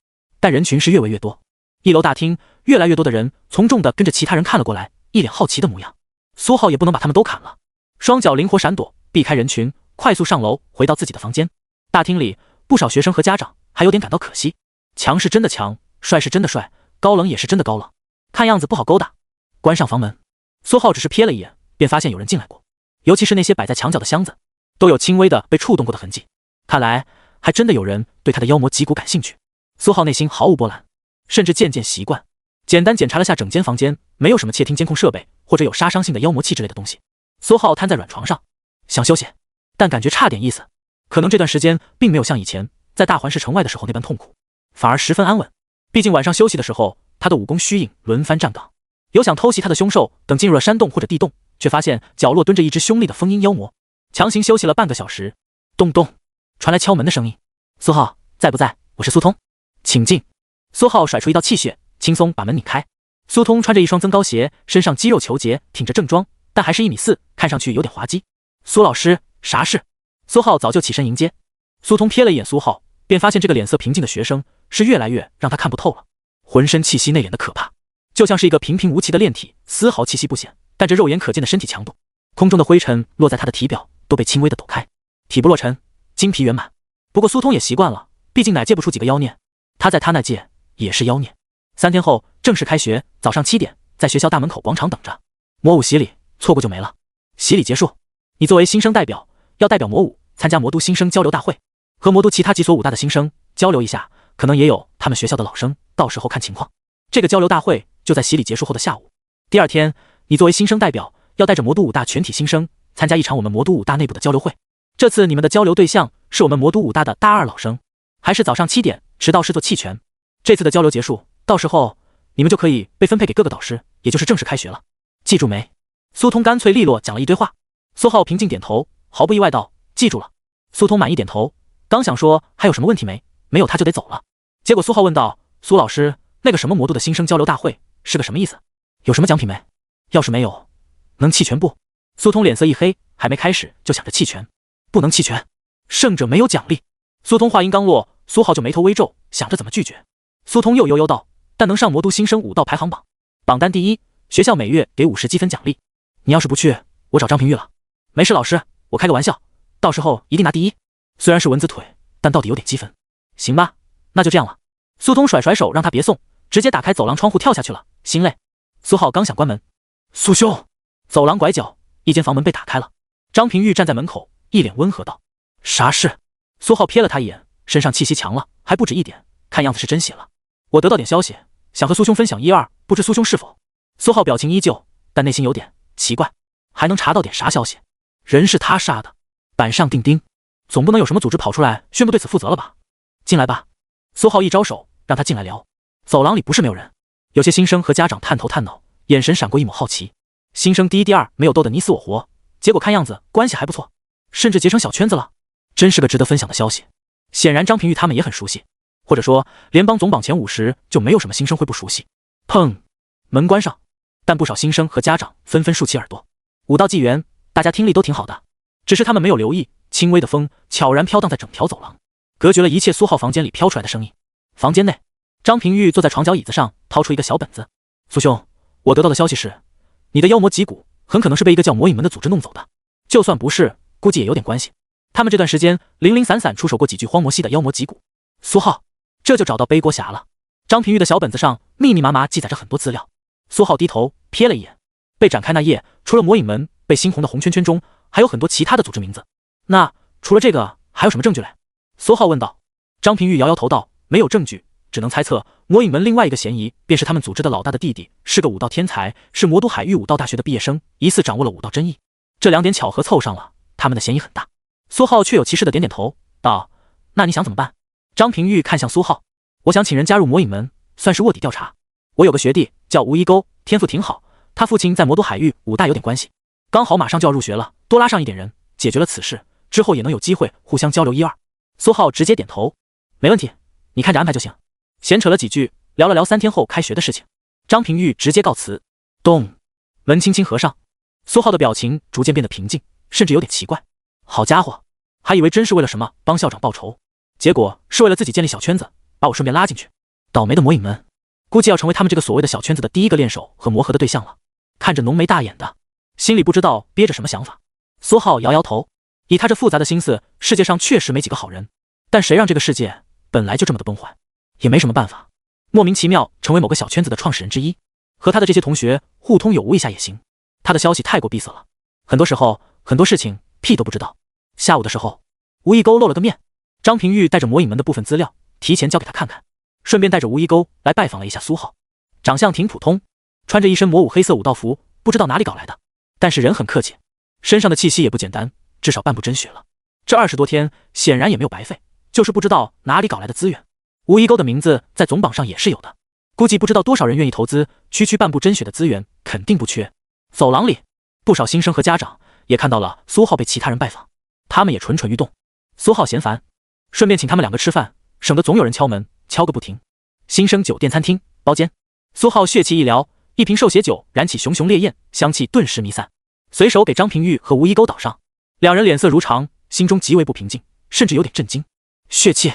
但人群是越围越多，1楼大厅越来越多的人从众的跟着其他人看了过来，一脸好奇的模样。苏浩也不能把他们都砍了，双脚灵活闪躲，避开人群，快速上楼回到自己的房间。大厅里不少学生和家长还有点感到可惜，强是真的强，帅是真的帅，高冷也是真的高冷，看样子不好勾搭。关上房门，苏浩只是瞥了一眼，便发现有人进来过，尤其是那些摆在墙角的箱子，都有轻微的被触动过的痕迹，看来还真的有人对他的妖魔脊骨感兴趣。苏浩内心毫无波澜，甚至渐渐习惯。简单检查了下整间房间，没有什么窃听监控设备或者有杀伤性的妖魔气之类的东西。苏浩瘫在软床上，想休息，但感觉差点意思。可能这段时间并没有像以前在大环市城外的时候那般痛苦，反而十分安稳。毕竟晚上休息的时候，他的武功虚影轮番站岗，有想偷袭他的凶兽等进入了山洞或者地洞，却发现角落蹲着一只凶厉的风鹰妖魔。强行休息了半个小时，咚咚传来敲门的声音。苏浩在不在？我是苏通，请进。苏浩甩出一道气血，轻松把门拧开。苏通穿着一双增高鞋，身上肌肉虬结，挺着正装，但还是1.4米，看上去有点滑稽。苏老师，啥事？苏浩早就起身迎接。苏通瞥了一眼苏浩，便发现这个脸色平静的学生是越来越让他看不透了，浑身气息内敛的可怕，就像是一个平平无奇的炼体，丝毫气息不显，但这肉眼可见的身体强度，空中的灰尘落在他的体表都被轻微的抖开，体不落尘，精疲圆满。不过苏通也习惯了，毕竟乃借不出几个妖孽，他在他那界也是妖孽。3天后正式开学，早上7点，在学校大门口广场等着。魔武洗礼，错过就没了。洗礼结束，你作为新生代表，要代表魔武参加魔都新生交流大会，和魔都其他几所武大的新生交流一下，可能也有他们学校的老生，到时候看情况。这个交流大会就在洗礼结束后的下午。第2天，你作为新生代表，要带着魔都武大全体新生参加一场我们魔都武大内部的交流会。这次你们的交流对象是我们魔都武大的大2老生，还是早上7点，迟到视作弃权。这次的交流结束，到时候你们就可以被分配给各个导师，也就是正式开学了。记住没？苏通干脆利落讲了一堆话。苏浩平静点头，毫不意外道：记住了。苏通满意点头，刚想说还有什么问题没有他就得走了。结果苏浩问道：苏老师，那个什么魔都的新生交流大会是个什么意思？有什么奖品没？要是没有，能弃权不？苏通脸色一黑，还没开始就想着弃权。不能弃权，胜者没有奖励。苏通话音刚落，苏浩就眉头微皱，想着怎么拒绝。苏通又悠悠道：但能上魔都新生武道排行榜，榜单第一，学校每月给50积分奖励。你要是不去，我找张平玉了。没事老师，我开个玩笑，到时候一定拿第一。虽然是蚊子腿，但到底有点积分。行吧，那就这样了。苏通甩甩手让他别送，直接打开走廊窗户跳下去了。心累。苏浩刚想关门，苏兄，走廊拐角，一间房门被打开了。张平玉站在门口，一脸温和道：啥事？苏浩瞥了他一眼，身上气息强了，还不止一点，看样子是真血了。我得到点消息，想和苏兄分享一二，不知苏兄是否？苏浩表情依旧，但内心有点奇怪，还能查到点啥消息？人是他杀的，板上钉钉，总不能有什么组织跑出来宣布对此负责了吧？进来吧。苏浩一招手，让他进来聊。走廊里不是没有人，有些新生和家长探头探脑，眼神闪过一抹好奇。新生第一第二没有斗得你死我活，结果看样子关系还不错，甚至结成小圈子了，真是个值得分享的消息。显然张平玉他们也很熟悉，或者说联邦总榜前50就没有什么新生会不熟悉。砰，门关上，但不少新生和家长纷纷竖起耳朵。武道纪元，大家听力都挺好的，只是他们没有留意，轻微的风悄然飘荡在整条走廊，隔绝了一切苏浩房间里飘出来的声音。房间内，张平玉坐在床角椅子上，掏出一个小本子。苏兄，我得到的消息是，你的妖魔脊骨很可能是被一个叫魔影门的组织弄走的，就算不是，估计也有点关系。他们这段时间零零散散出手过几具荒魔系的妖魔脊骨。苏浩，这就找到背锅侠了。张平玉的小本子上密密麻麻记载着很多资料。苏浩低头瞥了一眼，被展开那页，除了魔影门被猩红的红圈圈中，还有很多其他的组织名字。那除了这个还有什么证据嘞？苏浩问道。张平玉摇摇头道：没有证据，只能猜测魔影门另外一个嫌疑便是他们组织的老大的弟弟，是个武道天才，是魔都海域武道大学的毕业生，疑似掌握了武道真意。这两点巧合凑上了，他们的嫌疑很大。苏浩确有其事的点点头道：那你想怎么办？张平玉看向苏浩：我想请人加入魔影门，算是卧底调查。我有个学弟叫吴一钩，天赋挺好，他父亲在魔都海域武大有点关系，刚好马上就要入学了，多拉上一点人，解决了此事之后也能有机会互相交流一二。苏浩直接点头：没问题，你看着安排就行。闲扯了几句，聊了聊3天后开学的事情。张平玉直接告辞。咚，门轻轻合上。苏浩的表情逐渐变得平静，甚至有点奇怪。好家伙，还以为真是为了什么帮校长报仇，结果是为了自己建立小圈子，把我顺便拉进去。倒霉的魔影门，估计要成为他们这个所谓的小圈子的第一个练手和磨合的对象了。看着浓眉大眼的，心里不知道憋着什么想法。苏浩摇摇头，以他这复杂的心思，世界上确实没几个好人，但谁让这个世界本来就这么的崩坏，也没什么办法，莫名其妙成为某个小圈子的创始人之一，和他的这些同学互通有无一下也行。他的消息太过闭塞了，很多时候很多事情屁都不知道。下午的时候，吴一钩露了个面，张平玉带着魔影门的部分资料提前交给他看看，顺便带着吴一钩来拜访了一下苏浩。长相挺普通，穿着一身魔武黑色武道服，不知道哪里搞来的，但是人很客气，身上的气息也不简单，至少半部真血了。这20多天显然也没有白费，就是不知道哪里搞来的资源。吴一钩的名字在总榜上也是有的，估计不知道多少人愿意投资，区半部真血的资源肯定不缺。走廊里，不少新生和家长也看到了苏浩被其他人拜访，他们也蠢蠢欲动。苏浩嫌烦，顺便请他们2个吃饭，省得总有人敲门，敲个不停。新生酒店餐厅包间，苏浩血气一撩，一瓶寿血酒燃起熊熊烈焰，香气顿时弥散，随手给张平玉和吴一钩倒上。两人脸色如常，心中极为不平静，甚至有点震惊。血气，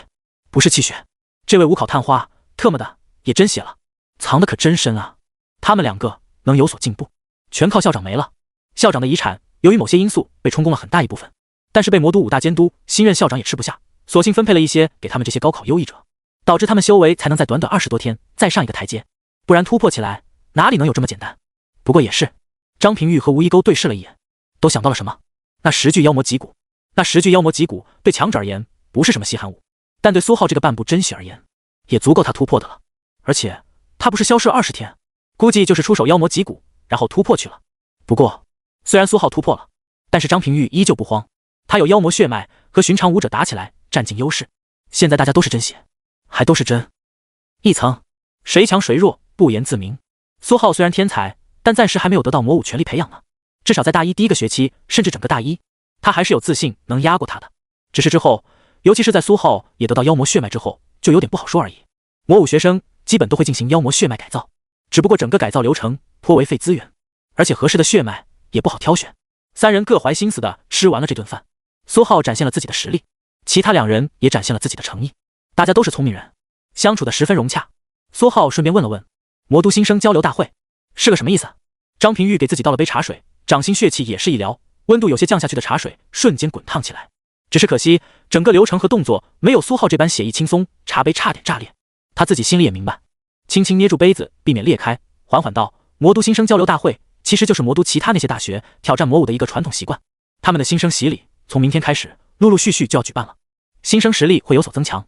不是气血，这位无考探花特么的也真血了，藏得可真深啊。他们2个能有所进步，全靠校长没了。校长的遗产由于某些因素被充公了很大一部分，但是被魔都武大监督新任校长也吃不下，索性分配了一些给他们这些高考优异者，导致他们修为才能在短短20多天再上一个台阶，不然突破起来哪里能有这么简单。不过也是，张平玉和吴一钩对视了一眼，都想到了什么？那10具妖魔脊骨，那10具妖魔脊骨对强者而言不是什么稀罕物，但对苏浩这个半部真血而言也足够他突破的了。而且他不是消失了20天，估计就是出手妖魔脊骨然后突破去了。不过虽然苏浩突破了，但是张平玉依旧不慌，他有妖魔血脉，和寻常武者打起来占尽优势。现在大家都是真血，还都是真。一层，谁强谁弱，不言自明。苏浩虽然天才，但暂时还没有得到魔武全力培养呢。至少在大一第一个学期，甚至整个大一，他还是有自信能压过他的。只是之后，尤其是在苏浩也得到妖魔血脉之后，就有点不好说而已。魔武学生基本都会进行妖魔血脉改造，只不过整个改造流程颇为费资源，而且合适的血脉也不好挑选。三人各怀心思的吃完了这顿饭，苏浩展现了自己的实力，其他两人也展现了自己的诚意。大家都是聪明人，相处的十分融洽。苏浩顺便问了问，魔都新生交流大会是个什么意思？张平玉给自己倒了杯茶水，掌心血气也是一撩，温度有些降下去的茶水瞬间滚烫起来。只是可惜，整个流程和动作没有苏浩这般写意轻松，茶杯差点炸裂。他自己心里也明白，轻轻捏住杯子，避免裂开，缓缓道：魔都新生交流大会其实就是魔都其他那些大学挑战魔武的一个传统习惯。他们的新生洗礼从明天开始陆陆续续就要举办了，新生实力会有所增强，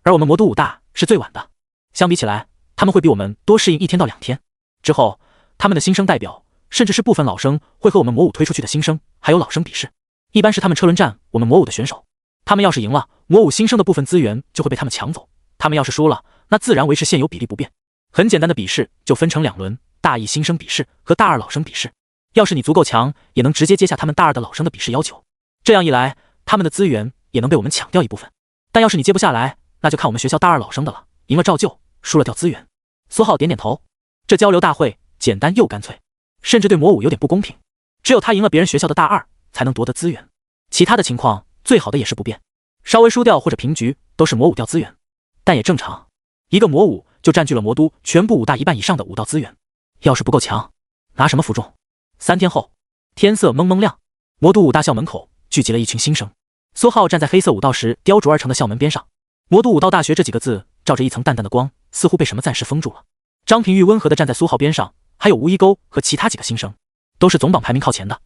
而我们魔都武大是最晚的，相比起来他们会比我们多适应1天到2天。之后他们的新生代表甚至是部分老生会和我们魔武推出去的新生还有老生比试，一般是他们车轮战我们魔武的选手，他们要是赢了，魔武新生的部分资源就会被他们抢走，他们要是输了，那自然维持现有比例不变。很简单的比试就分成2轮，大一新生比试和大2老生比试，要是你足够强，也能直接接下他们大2的老生的比试要求，这样一来他们的资源也能被我们抢掉一部分。但要是你接不下来，那就看我们学校大2老生的了，赢了照旧，输了掉资源。苏浩点点头，这交流大会简单又干脆，甚至对魔武有点不公平，只有他赢了别人学校的大2才能夺得资源，其他的情况最好的也是不变，稍微输掉或者平局都是魔武掉资源，但也正常，一个魔武就占据了魔都全部武大1半以上的武道资源，要是不够强，拿什么服众？3天后，天色蒙蒙亮，魔都武大校门口聚集了一群新生。苏浩站在黑色武道石雕琢而成的校门边上，魔都武道大学这几个字照着一层淡淡的光，似乎被什么暂时封住了。张平玉温和地站在苏浩边上，还有吴一沟和其他几个新生，都是总榜排名靠前的。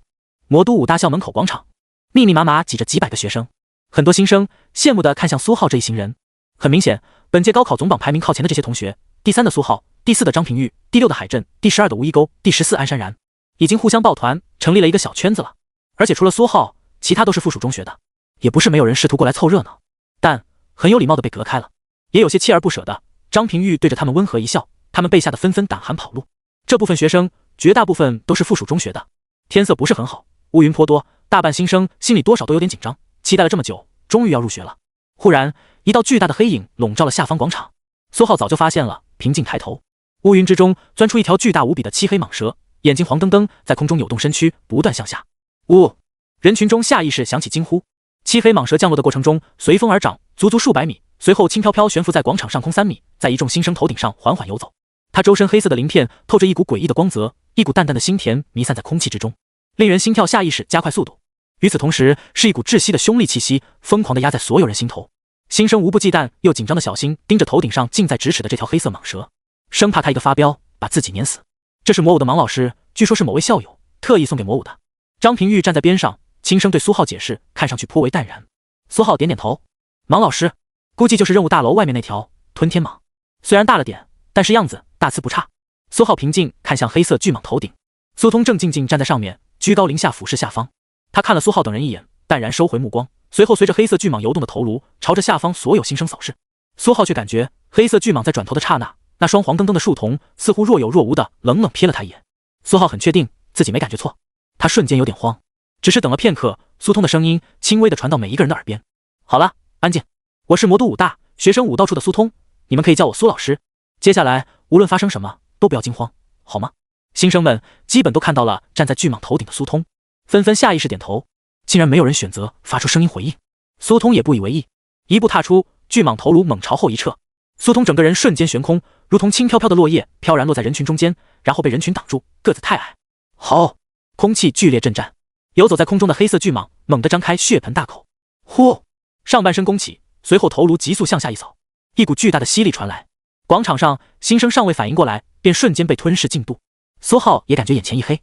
魔都武大校门口广场密密麻麻挤着几百个学生，很多新生羡慕地看向苏浩这一行人。很明显，本届高考总榜排名靠前的这些同学，第3的苏浩，第4的张平玉，第6的海镇，第12的吴一沟，第14安山然，已经互相抱团成立了一个小圈子了。而且除了苏浩，其他都是附属中学的，也不是没有人试图过来凑热闹，但很有礼貌地被隔开了。也有些锲而不舍的，张平玉对着他们温和一笑，他们被吓得纷纷胆寒跑路。这部分学生绝大部分都是附属中学的，天色不是很好，乌云颇多，大半新生心里多少都有点紧张，期待了这么久，终于要入学了。忽然一道巨大的黑影笼罩了下方广场，苏浩早就发现了，平静抬头，乌云之中钻出一条巨大无比的漆黑蟒蛇，眼睛黄澄澄，在空中扭动身躯，不断向下。呜！人群中下意识响起惊呼。漆黑蟒蛇降落的过程中随风而长，足足数百米，随后轻飘飘悬浮在广场上空3米，在一众新生头顶上缓缓游走。它周身黑色的鳞片透着一股诡异的光泽，一股淡淡的腥甜弥散在空气之中，令人心跳下意识加快速度。与此同时，是一股窒息的凶戾气息，疯狂地压在所有人心头。新生无不忌惮又紧张的小心盯着头顶上近在咫尺的这条黑色蟒蛇，生怕它一个发飙把自己碾死。这是魔武的芒老师，据说是某位校友特意送给魔武的。张平玉站在边上，轻声对苏浩解释，看上去颇为淡然。苏浩点点头，芒老师，估计就是任务大楼外面那条吞天蟒，虽然大了点，但是样子大刺不差。苏浩平静看向黑色巨蟒头顶，苏通正静静站在上面，居高临下俯视下方。他看了苏浩等人一眼，淡然收回目光，随后随着黑色巨蟒游动的头颅朝着下方所有新生扫视。苏浩却感觉黑色巨蟒在转头的刹那，那双黄澄澄的树瞳似乎若有若无的冷冷瞥了他一眼。苏浩很确定自己没感觉错，他瞬间有点慌，只是等了片刻，苏通的声音轻微的传到每一个人的耳边：好了，安静，我是魔都武大学生武道处的苏通，你们可以叫我苏老师，接下来无论发生什么都不要惊慌，好吗？新生们基本都看到了站在巨蟒头顶的苏通，纷纷下意识点头，竟然没有人选择发出声音回应。苏通也不以为意，一步踏出，巨蟒头颅猛朝后一撤，苏通整个人瞬间悬空，如同轻飘飘的落叶，飘然落在人群中间，然后被人群挡住，个子太矮。好，空气剧烈震颤，游走在空中的黑色巨蟒猛地张开血盆大口，呼，上半身弓起，随后头颅急速向下一扫，一股巨大的吸力传来，广场上新生尚未反应过来，便瞬间被吞噬进肚。苏浩也感觉眼前一黑，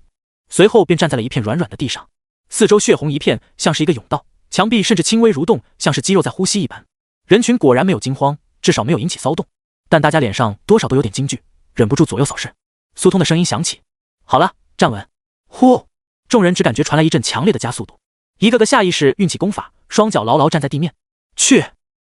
随后便站在了一片软软的地上，四周血红一片，像是一个甬道，墙壁甚至轻微蠕动，像是肌肉在呼吸一般。人群果然没有惊慌，至少没有引起骚动，但大家脸上多少都有点惊惧，忍不住左右扫视。苏通的声音响起：好了，站稳。呼！众人只感觉传来一阵强烈的加速度，一个个下意识运起功法，双脚牢牢站在地面。去！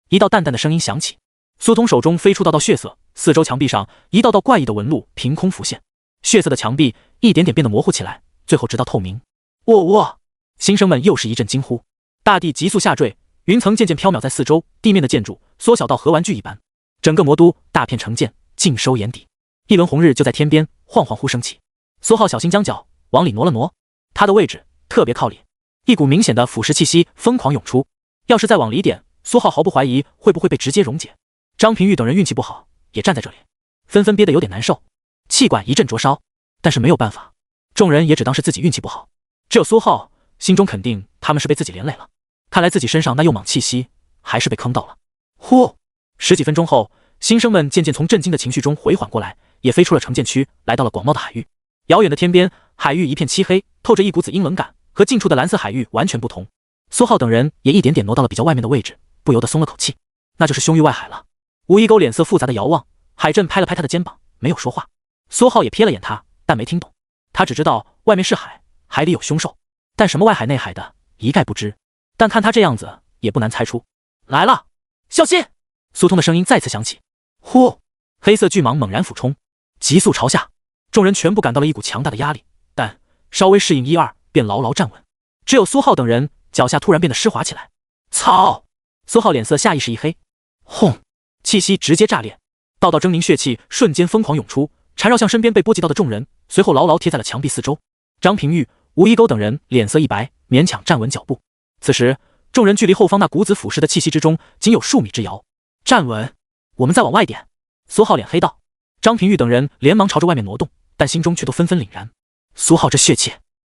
一道淡淡的声音响起，苏通手中飞出道道血色，四周墙壁上一道道怪异的纹路凭空浮现，血色的墙壁一点点变得模糊起来，最后直到透明。喔！新生们又是一阵惊呼，大地急速下坠，云层渐渐飘渺在四周，地面的建筑缩小到和玩具一般，整个魔都大片成见，尽收眼底。一轮红日就在天边晃晃忽升起，苏浩小心将脚往里挪了挪，他的位置特别靠里，一股明显的腐蚀气息疯狂涌出，要是再往里点，苏浩毫不怀疑会不会被直接溶解。张平玉等人运气不好，也站在这里，纷纷憋得有点难受，气管一阵灼烧，但是没有办法，众人也只当是自己运气不好。只有苏浩心中肯定他们是被自己连累了，看来自己身上那又莽气息还是被坑到了。呼！十几分钟后，新生们渐渐从震惊的情绪中回缓过来，也飞出了城建区，来到了广袤的海域。遥远的天边，海域一片漆黑，透着一股子阴冷感，和近处的蓝色海域完全不同。苏浩等人也一点点挪到了比较外面的位置，不由得松了口气，那就是胸域外海了。吴一钩脸色复杂的遥望，海震拍了拍他的肩膀，没有说话。苏浩也瞥了眼他，但没听懂，他只知道外面是海，海里有凶兽，但什么外海内海的一概不知。但看他这样子，也不难猜出。来了，小心！苏通的声音再次响起。呼！黑色巨蟒猛然俯冲，急速朝下，众人全部感到了一股强大的压力，但稍微适应一二，便牢牢站稳。只有苏浩等人脚下突然变得湿滑起来。操！苏浩脸色下意识一黑，轰！气息直接炸裂，道道狰狞血气瞬间疯狂涌出，缠绕向身边被波及到的众人，随后牢牢贴在了墙壁四周。张平玉、吴一钩等人脸色一白，勉强站稳脚步。此时，众人距离后方那股子腐蚀的气息之中仅有数米之遥。站稳，我们再往外点。苏浩脸黑道。张平玉等人连忙朝着外面挪动，但心中却都纷纷凛然。苏浩这血气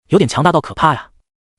有点强大到可怕呀！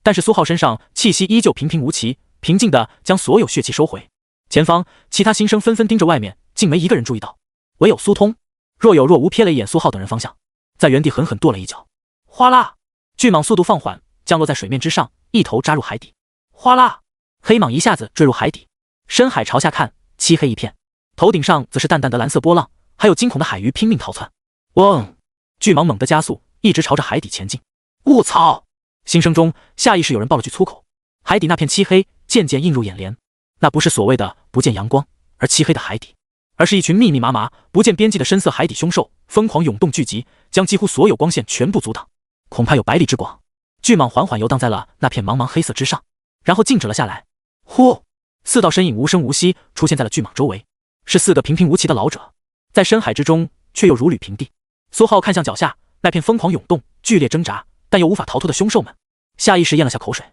但是苏浩身上气息依旧平平无奇，平静地将所有血气收回。前方其他新生纷纷盯着外面，竟没一个人注意到，唯有苏通若有若无瞥了一眼苏浩等人方向，在原地狠狠跺了一脚。哗啦！巨蟒速度放缓，降落在水面之上，一头扎入海底。哗啦！黑蟒一下子坠入海底，深海朝下看，漆黑一片，头顶上则是淡淡的蓝色波浪，还有惊恐的海鱼拼命逃窜。嗡！巨蟒猛地加速，一直朝着海底前进。我操！心声中下意识有人爆了句粗口。海底那片漆黑渐渐映入眼帘，那不是所谓的不见阳光而漆黑的海底，而是一群密密麻麻不见边际的深色海底凶兽疯狂涌动聚集，将几乎所有光线全部阻挡，恐怕有百里之广。巨蟒缓缓游荡在了那片茫茫黑色之上，然后静止了下来。呼！四道身影无声无息出现在了巨蟒周围，是四个平平无奇的老者，在深海之中却又如履平地。苏浩看向脚下那片疯狂涌动、剧烈挣扎但又无法逃脱的凶兽们，下意识咽了下口水，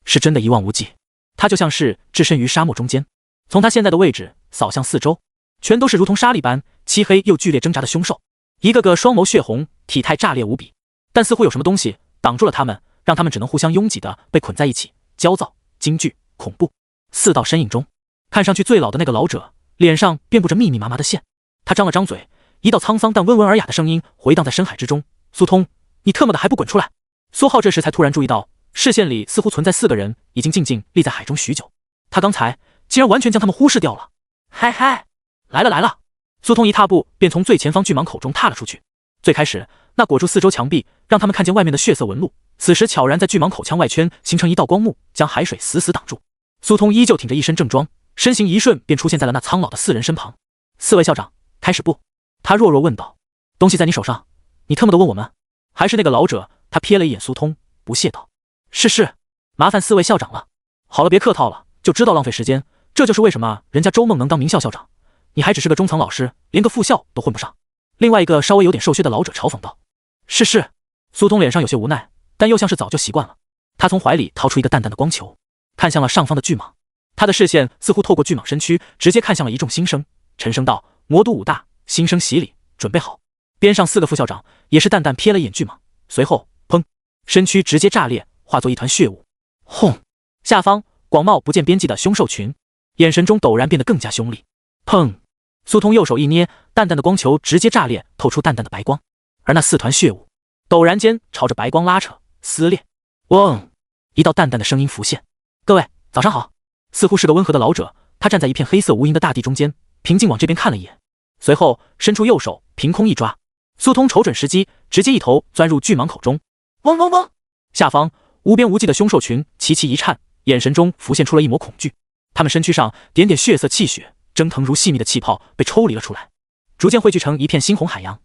是真的一望无际。他就像是置身于沙漠中间，从他现在的位置扫向四周，全都是如同沙砾般漆黑又剧烈挣扎的凶兽，一个个双眸血红，体态炸裂无比，但似乎有什么东西挡住了他们，让他们只能互相拥挤的被捆在一起，焦躁、惊惧、恐怖。四道身影中，看上去最老的那个老者脸上遍布着密密麻麻的线，他张了张嘴，一道沧桑但温文尔雅的声音回荡在深海之中：苏通，你特么的还不滚出来！苏浩这时才突然注意到，视线里似乎存在四个人已经静静立在海中许久，他刚才竟然完全将他们忽视掉了。嗨嗨，来了来了！苏通一踏步便从最前方巨蟒口中踏了出去。最开始那裹住四周墙壁让他们看见外面的血色纹路，此时悄然在巨蟒口腔外圈形成一道光幕，将海水死死挡住。苏通依旧挺着一身正装，身形一瞬便出现在了那苍老的四人身旁。四位校长，开始不？他弱弱问道。东西在你手上，你特么的问我们？还是那个老者？他瞥了一眼苏通，不屑道：是，麻烦四位校长了。好了，别客套了，就知道浪费时间，这就是为什么人家周梦能当名校校长，你还只是个中层老师，连个副校都混不上。另外一个稍微有点瘦削的老者嘲讽道。是。苏通脸上有些无奈，但又像是早就习惯了。他从怀里掏出一个淡淡的光球，看向了上方的巨蟒，他的视线似乎透过巨蟒身躯，直接看向了一众新生，沉声道：魔都武大，新生洗礼，准备好。边上四个副校长也是淡淡瞥了一眼巨蟒，随后砰，身躯直接炸裂，化作一团血雾。轰！下方广袤不见边际的凶兽群，眼神中陡然变得更加凶厉。砰！苏通右手一捏，淡淡的光球直接炸裂，透出淡淡的白光，而那四团血雾陡然间朝着白光拉扯撕裂。嗡！一道淡淡的声音浮现：各位早上好。似乎是个温和的老者，他站在一片黑色无垠的大地中间，平静往这边看了一眼，随后伸出右手凭空一抓，苏通瞅准时机，直接一头钻入巨蟒口中。嗡嗡嗡！下方无边无际的凶兽群齐齐一颤，眼神中浮现出了一抹恐惧，他们身躯上点点血色气血蒸腾如细密的气泡被抽离了出来。逐渐汇聚成一片猩红海洋。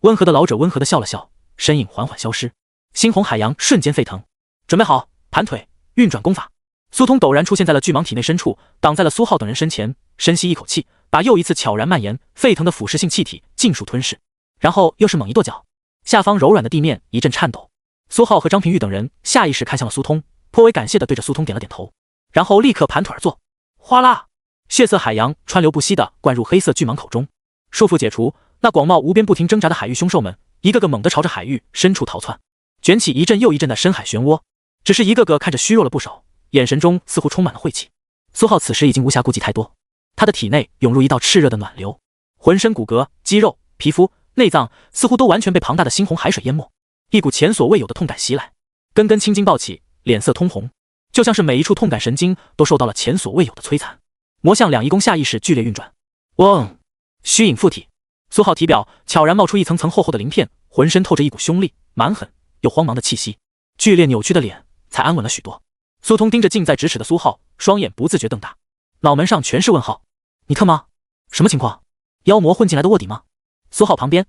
温和的老者温和的笑了笑，身影缓缓消失，猩红海洋瞬间沸腾。准备好，盘腿，运转功法。苏通陡然出现在了巨蟒体内深处，挡在了苏浩等人身前，深吸一口气，把又一次悄然蔓延、沸腾的腐蚀性气体尽数吞噬，然后又是猛一跺脚，下方柔软的地面一阵颤抖。苏浩和张平玉等人下意识看向了苏通，颇为感谢地对着苏通点了点头，然后立刻盘腿而坐。哗啦，血色海洋川流不息地灌入黑色巨蟒口中，束缚解除，那广袤无边不停挣扎的海域凶兽们一个个猛地朝着海域深处逃窜，卷起一阵又一阵的深海漩涡，只是一个个看着虚弱了不少，眼神中似乎充满了晦气。苏浩此时已经无暇顾及太多，他的体内涌入一道炽热的暖流，浑身骨骼、肌肉、皮肤、内脏似乎都完全被庞大的猩红海水淹没，一股前所未有的痛感袭来，根根青筋暴起，脸色通红，就像是每一处痛感神经都受到了前所未有的摧残。魔象两仪功下意识剧烈运转，嗡，虚影附体。苏浩体表悄然冒出一层层厚厚的鳞片，浑身透着一股凶厉、蛮狠又慌忙的气息，剧烈扭曲的脸才安稳了许多。苏通盯着近在咫尺的苏浩，双眼不自觉瞪大，脑门上全是问号。你特吗？什么情况？妖魔混进来的卧底吗？苏浩旁边，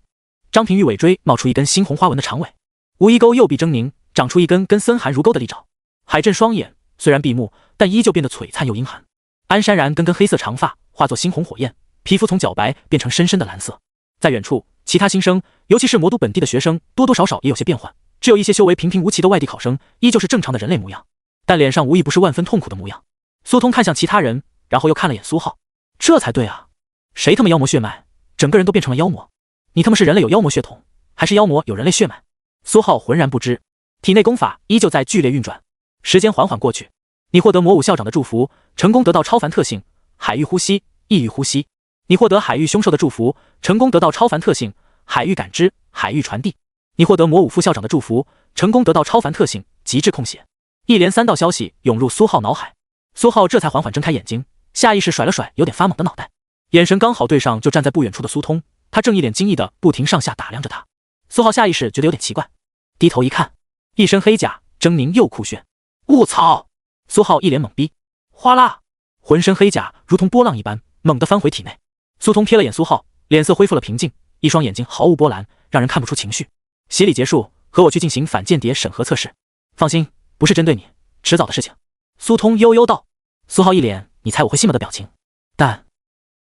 张平玉尾椎冒出一根猩红花纹的长尾，吴一钩右臂狰狞，长出一根跟森寒如钩的利爪。海震双眼虽然闭目，但依旧变得璀璨又阴寒。安山然根根黑色长发化作猩红火焰，皮肤从皎白变成深深的蓝色。在远处，其他新生，尤其是魔都本地的学生，多多少少也有些变换，只有一些修为平平无奇的外地考生，依旧是正常的人类模样，但脸上无疑不是万分痛苦的模样。苏通看向其他人，然后又看了眼苏浩，这才对啊，谁他妈妖魔血脉，整个人都变成了妖魔？你他妈是人类有妖魔血统，还是妖魔有人类血脉？苏浩浑然不知，体内功法依旧在剧烈运转。时间缓缓过去，你获得魔武校长的祝福，成功得到超凡特性海域呼吸、异域呼吸。你获得海域凶兽的祝福，成功得到超凡特性海域感知、海域传递。你获得魔武副校长的祝福，成功得到超凡特性极致控血。一连3道消息涌入苏浩脑海，苏浩这才缓缓睁开眼睛，下意识甩了甩有点发懵的脑袋，眼神刚好对上就站在不远处的苏通，他正一脸惊异的不停上下打量着他。苏浩下意识觉得有点奇怪，低头一看，一身黑甲，狰狞又酷炫。卧槽！苏浩一脸懵逼，哗啦，浑身黑甲如同波浪一般猛地翻回体内。苏通瞥了眼苏浩，脸色恢复了平静，一双眼睛毫无波澜，让人看不出情绪。洗礼结束，和我去进行反间谍审核测试。放心，不是针对你，迟早的事情。苏通悠悠道。苏浩一脸你猜我会信吗的表情，但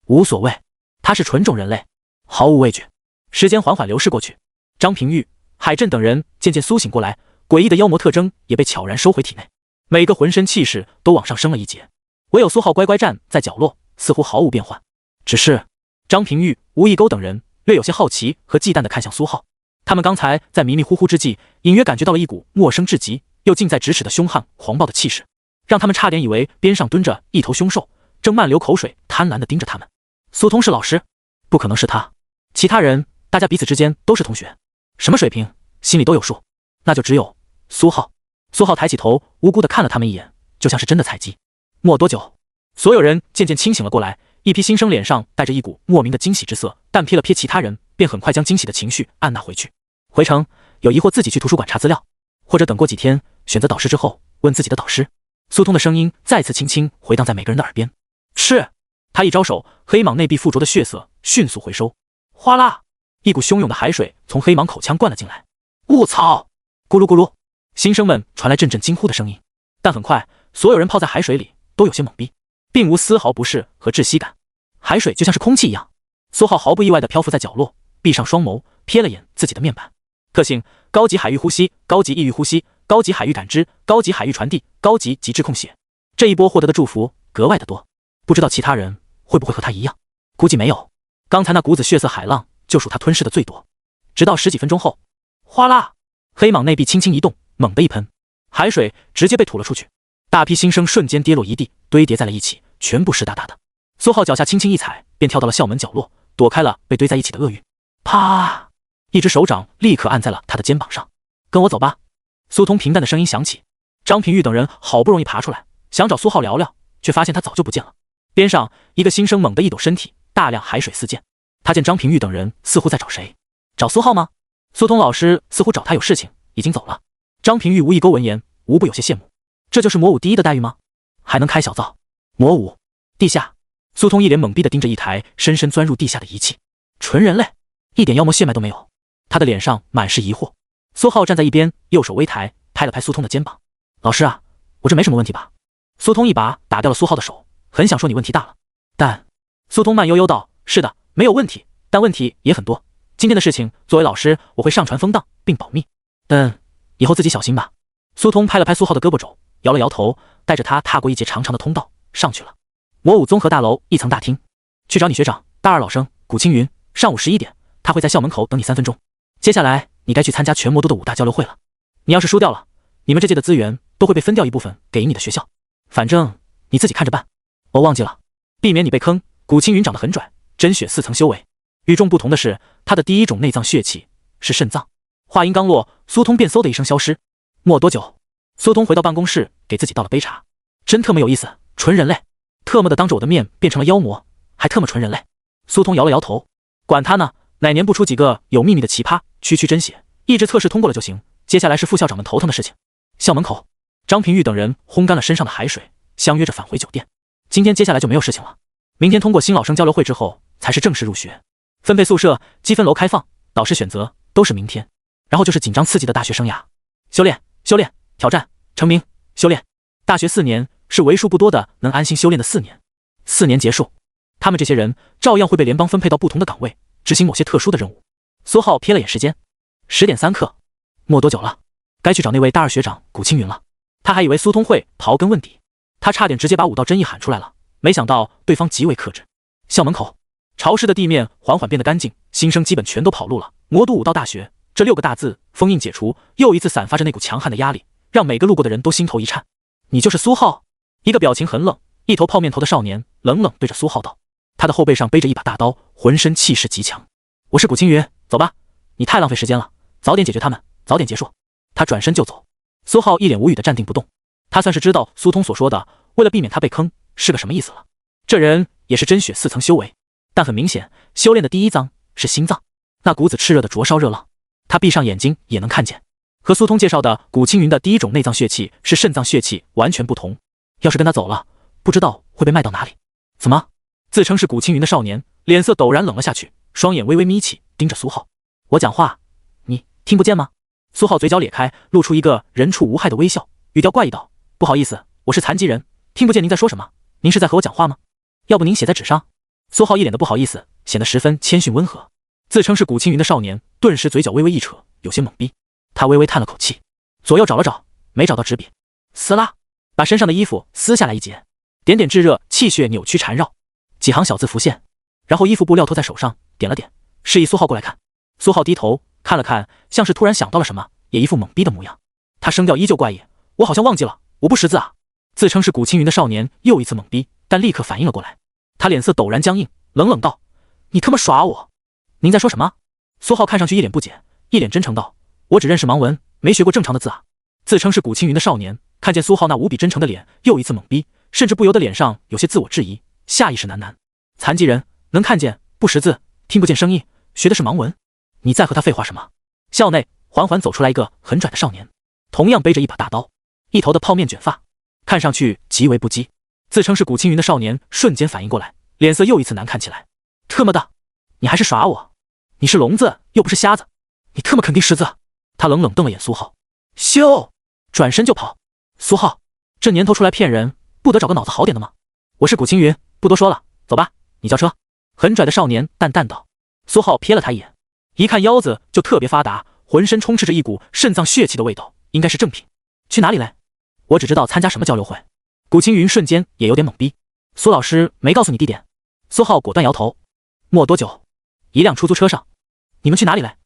无所谓，他是纯种人类，毫无畏惧。时间缓缓流逝过去，张平玉、海震等人渐渐苏醒过来，诡异的妖魔特征也被悄然收回体内，每个浑身气势都往上升了一截。唯有苏浩乖乖站在角落，似乎毫无变化。只是张平玉、吴一钩等人略有些好奇和忌惮地看向苏浩，他们刚才在迷迷糊糊之际，隐约感觉到了一股陌生至极又近在咫尺的凶悍狂暴的气势，让他们差点以为边上蹲着一头凶兽，正慢流口水贪婪地盯着他们。苏通是老师？不可能是他。其他人，大家彼此之间都是同学，什么水平心里都有数，那就只有苏浩。苏浩抬起头，无辜地看了他们一眼，就像是真的采集。没多久，所有人渐渐清醒了过来，一批新生脸上带着一股莫名的惊喜之色，但瞥了瞥其他人，便很快将惊喜的情绪按捺回去。回城有疑惑自己去图书馆查资料，或者等过几天选择导师之后问自己的导师。苏通的声音再次轻轻回荡在每个人的耳边。是。他一招手，黑蟒内壁附着的血色迅速回收。哗啦，一股汹涌的海水从黑蟒口腔灌了进来。卧槽！咕噜咕噜，新生们传来阵阵惊呼的声音，但很快所有人泡在海水里都有些懵逼，并无丝毫不适和窒息感。海水就像是空气一样。苏浩毫不意外地漂浮在角落，闭上双眸，瞥了眼自己的面板。特性：高级海域呼吸、高级异域呼吸、高级海域感知、高级海域传递、高级极致控血。这一波获得的祝福格外的多，不知道其他人会不会和他一样？估计没有。刚才那股子血色海浪就属他吞噬的最多。直到10几分钟后，哗啦，黑蟒内壁轻轻一动，猛地一喷，海水直接被吐了出去，大批新生瞬间跌落一地，堆叠在了一起，全部湿哒哒的。苏浩脚下轻轻一踩，便跳到了校门角落，躲开了被堆在一起的鳄鱼。啪！一只手掌立刻按在了他的肩膀上。跟我走吧。苏通平淡的声音响起。张平玉等人好不容易爬出来，想找苏浩聊聊，却发现他早就不见了。边上一个新生猛地一抖身体，大量海水四溅。他见张平玉等人似乎在找谁，找苏浩吗？苏通老师似乎找他有事情，已经走了。张平玉无意勾闻言，无不有些羡慕。这就是魔武第一的待遇吗？还能开小灶？魔武地下。苏通一脸懵逼地盯着一台深深钻入地下的仪器，纯人类，一点妖魔血脉都没有。他的脸上满是疑惑。苏浩站在一边，右手微抬，拍了拍苏通的肩膀：“老师啊，我这没什么问题吧？”苏通一把打掉了苏浩的手，很想说你问题大了，但苏通慢悠悠道：“是的，没有问题，但问题也很多。今天的事情，作为老师，我会上传封档并保密，但以后自己小心吧。”苏通拍了拍苏浩的胳膊肘，摇了摇头，带着他踏过一节长长的通道，上去了。魔武综合大楼一层大厅，去找你学长，大二老生古青云，上午11点，他会在校门口等你3分钟。接下来你该去参加全魔都的5大交流会了。你要是输掉了，你们这届的资源都会被分掉一部分给你的学校，反正你自己看着办。我忘记了，避免你被坑。古青云长得很拽，真血4层修为。与众不同的是，他的第一种内脏血气是肾脏。话音刚落，苏通便嗖的一声消失。没多久，苏通回到办公室，给自己倒了杯茶。真特么有意思，纯人类，特么的当着我的面变成了妖魔，还特么纯人类。苏通摇了摇头，管他呢，哪年不出几个有秘密的奇葩，区区真血，意志测试通过了就行。接下来是副校长们头疼的事情。校门口，张平玉等人烘干了身上的海水，相约着返回酒店。今天接下来就没有事情了，明天通过新老生交流会之后，才是正式入学。分配宿舍、积分楼开放、导师选择都是明天，然后就是紧张刺激的大学生涯，修炼、修炼、挑战、成名、修炼。大学4年是为数不多的能安心修炼的4年。4年结束，他们这些人照样会被联邦分配到不同的岗位，执行某些特殊的任务。苏浩瞥了眼时间，10点3刻，没多久了，该去找那位大二学长古青云了。他还以为苏通会刨根问底，他差点直接把武道真意喊出来了，没想到对方极为克制。校门口，潮湿的地面缓缓变得干净，新生基本全都跑路了。魔都武道大学这6个大字封印解除，又一次散发着那股强悍的压力，让每个路过的人都心头一颤。你就是苏浩？一个表情很冷、一头泡面头的少年冷冷对着苏浩道，他的后背上背着一把大刀，浑身气势极强。我是古青云，走吧，你太浪费时间了，早点解决他们，早点结束。他转身就走。苏浩一脸无语的站定不动，他算是知道苏通所说的为了避免他被坑是个什么意思了。这人也是真血4层修为，但很明显修炼的第一脏是心脏，那股子炽热的灼烧热浪，他闭上眼睛也能看见。和苏通介绍的古青云的第一种内脏血气是肾脏血气完全不同，要是跟他走了，不知道会被卖到哪里。怎么？自称是古青云的少年脸色陡然冷了下去，双眼微微眯起，盯着苏浩。我讲话你听不见吗？苏浩嘴角咧开，露出一个人畜无害的微笑，语调怪异道：不好意思，我是残疾人，听不见您在说什么。您是在和我讲话吗？要不您写在纸上。苏浩一脸的不好意思，显得十分谦逊温和。自称是古青云的少年顿时嘴角微微一扯，有些懵逼。他微微叹了口气，左右找了找，没找到纸笔，撕拉，把身上的衣服撕下来一截，点点炙热，气血扭曲缠绕，几行小字浮现，然后衣服布料托在手上，点了点，示意苏浩过来看。苏浩低头看了看，像是突然想到了什么，也一副懵逼的模样。他声调依旧怪异：我好像忘记了，我不识字啊。自称是古青云的少年又一次懵逼，但立刻反应了过来，他脸色陡然僵硬，冷冷道：你他妈耍我！您在说什么？苏浩看上去一脸不解，一脸真诚道：我只认识盲文，没学过正常的字啊。自称是古青云的少年看见苏浩那无比真诚的脸，又一次懵逼，甚至不由得脸上有些自我质疑，下意识喃喃：残疾人能看见不识字，听不见声音，学的是盲文，你在和他废话什么？校内缓缓走出来一个很拽的少年，同样背着一把大刀，一头的泡面卷发，看上去极为不羁。自称是古青云的少年瞬间反应过来，脸色又一次难看起来。特么的，你还是耍我？你是聋子又不是瞎子，你特么肯定识字。他冷冷瞪了眼苏浩，咻，转身就跑。苏浩，这年头出来骗人，不得找个脑子好点的吗？我是古青云，不多说了，走吧，你叫车。很拽的少年淡淡道。苏浩瞥了他一眼，一看腰子就特别发达，浑身充斥着一股肾脏血气的味道，应该是正品。去哪里嘞？我只知道参加什么交流会。古青云瞬间也有点懵逼。苏老师没告诉你地点？苏浩果断摇头。没多久，一辆出租车上，你们去哪里来？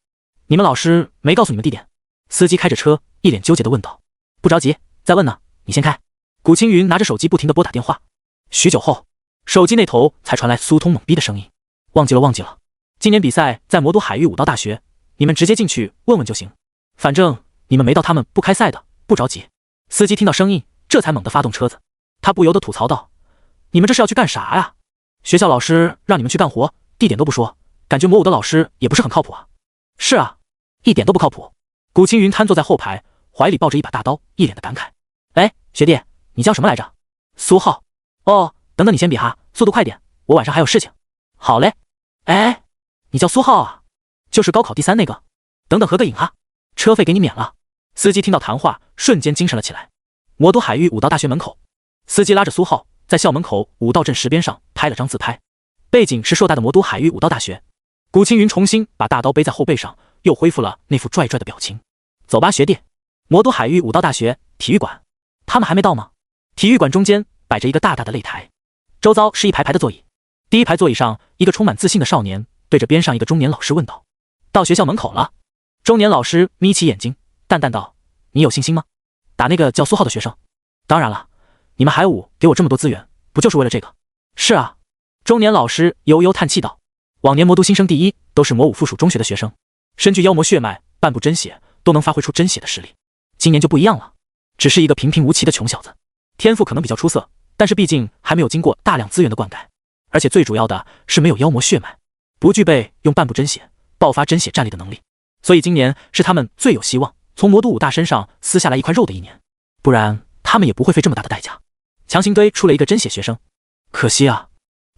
你们老师没告诉你们地点？司机开着车，一脸纠结地问道。不着急，再问呢，你先开。古青云拿着手机不停地拨打电话。许久后，手机那头才传来苏通懵逼的声音：忘记了，今年比赛在魔都海域武道大学，你们直接进去问问就行，反正你们没到他们不开赛的，不着急。司机听到声音，这才猛地发动车子，他不由得吐槽道：你们这是要去干啥呀？学校老师让你们去干活，地点都不说，感觉魔武的老师也不是很靠谱啊。是啊，一点都不靠谱。古青云瘫坐在后排，怀里抱着一把大刀，一脸的感慨。哎，学弟，你叫什么来着？苏浩。哦，等等你先比哈，速度快点，我晚上还有事情。好嘞。哎，你叫苏浩啊？就是高考第3那个。等等合个影啊，车费给你免了。司机听到谈话，瞬间精神了起来。魔都海域武道大学门口，司机拉着苏浩在校门口武道镇石边上拍了张自拍，背景是硕大的魔都海域武道大学。古青云重新把大刀背在后背上，又恢复了那副拽拽的表情。走吧，学弟。魔都海域武道大学体育馆，他们还没到吗？体育馆中间摆着一个大大的擂台，周遭是一排排的座椅。第一排座椅上，一个充满自信的少年对着边上一个中年老师问道：“到学校门口了。”中年老师眯起眼睛，淡淡道：“你有信心吗？打那个叫苏浩的学生？”“当然了，你们海武给我这么多资源，不就是为了这个？”“是啊。”中年老师悠悠叹气道：“往年魔都新生第一都是魔武附属中学的学生，身具妖魔血脉，半部真血都能发挥出真血的实力。今年就不一样了，只是一个平平无奇的穷小子，天赋可能比较出色，但是毕竟还没有经过大量资源的灌溉，而且最主要的是没有妖魔血脉，不具备用半部真血爆发真血战力的能力。所以今年是他们最有希望从魔都武大身上撕下来一块肉的一年，不然他们也不会费这么大的代价强行堆出了一个真血学生。可惜啊，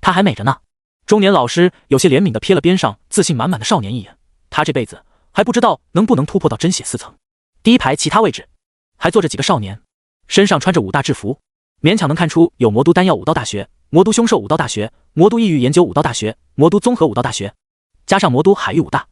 他还美着呢。”中年老师有些怜悯地瞥了边上自信满满的少年一眼，他这辈子还不知道能不能突破到真血4层。第一排其他位置还坐着几个少年，身上穿着武大制服，勉强能看出有魔都丹药武道大学、魔都凶兽武道大学、魔都异域研究武道大学、魔都综合武道大学，加上魔都海域武大，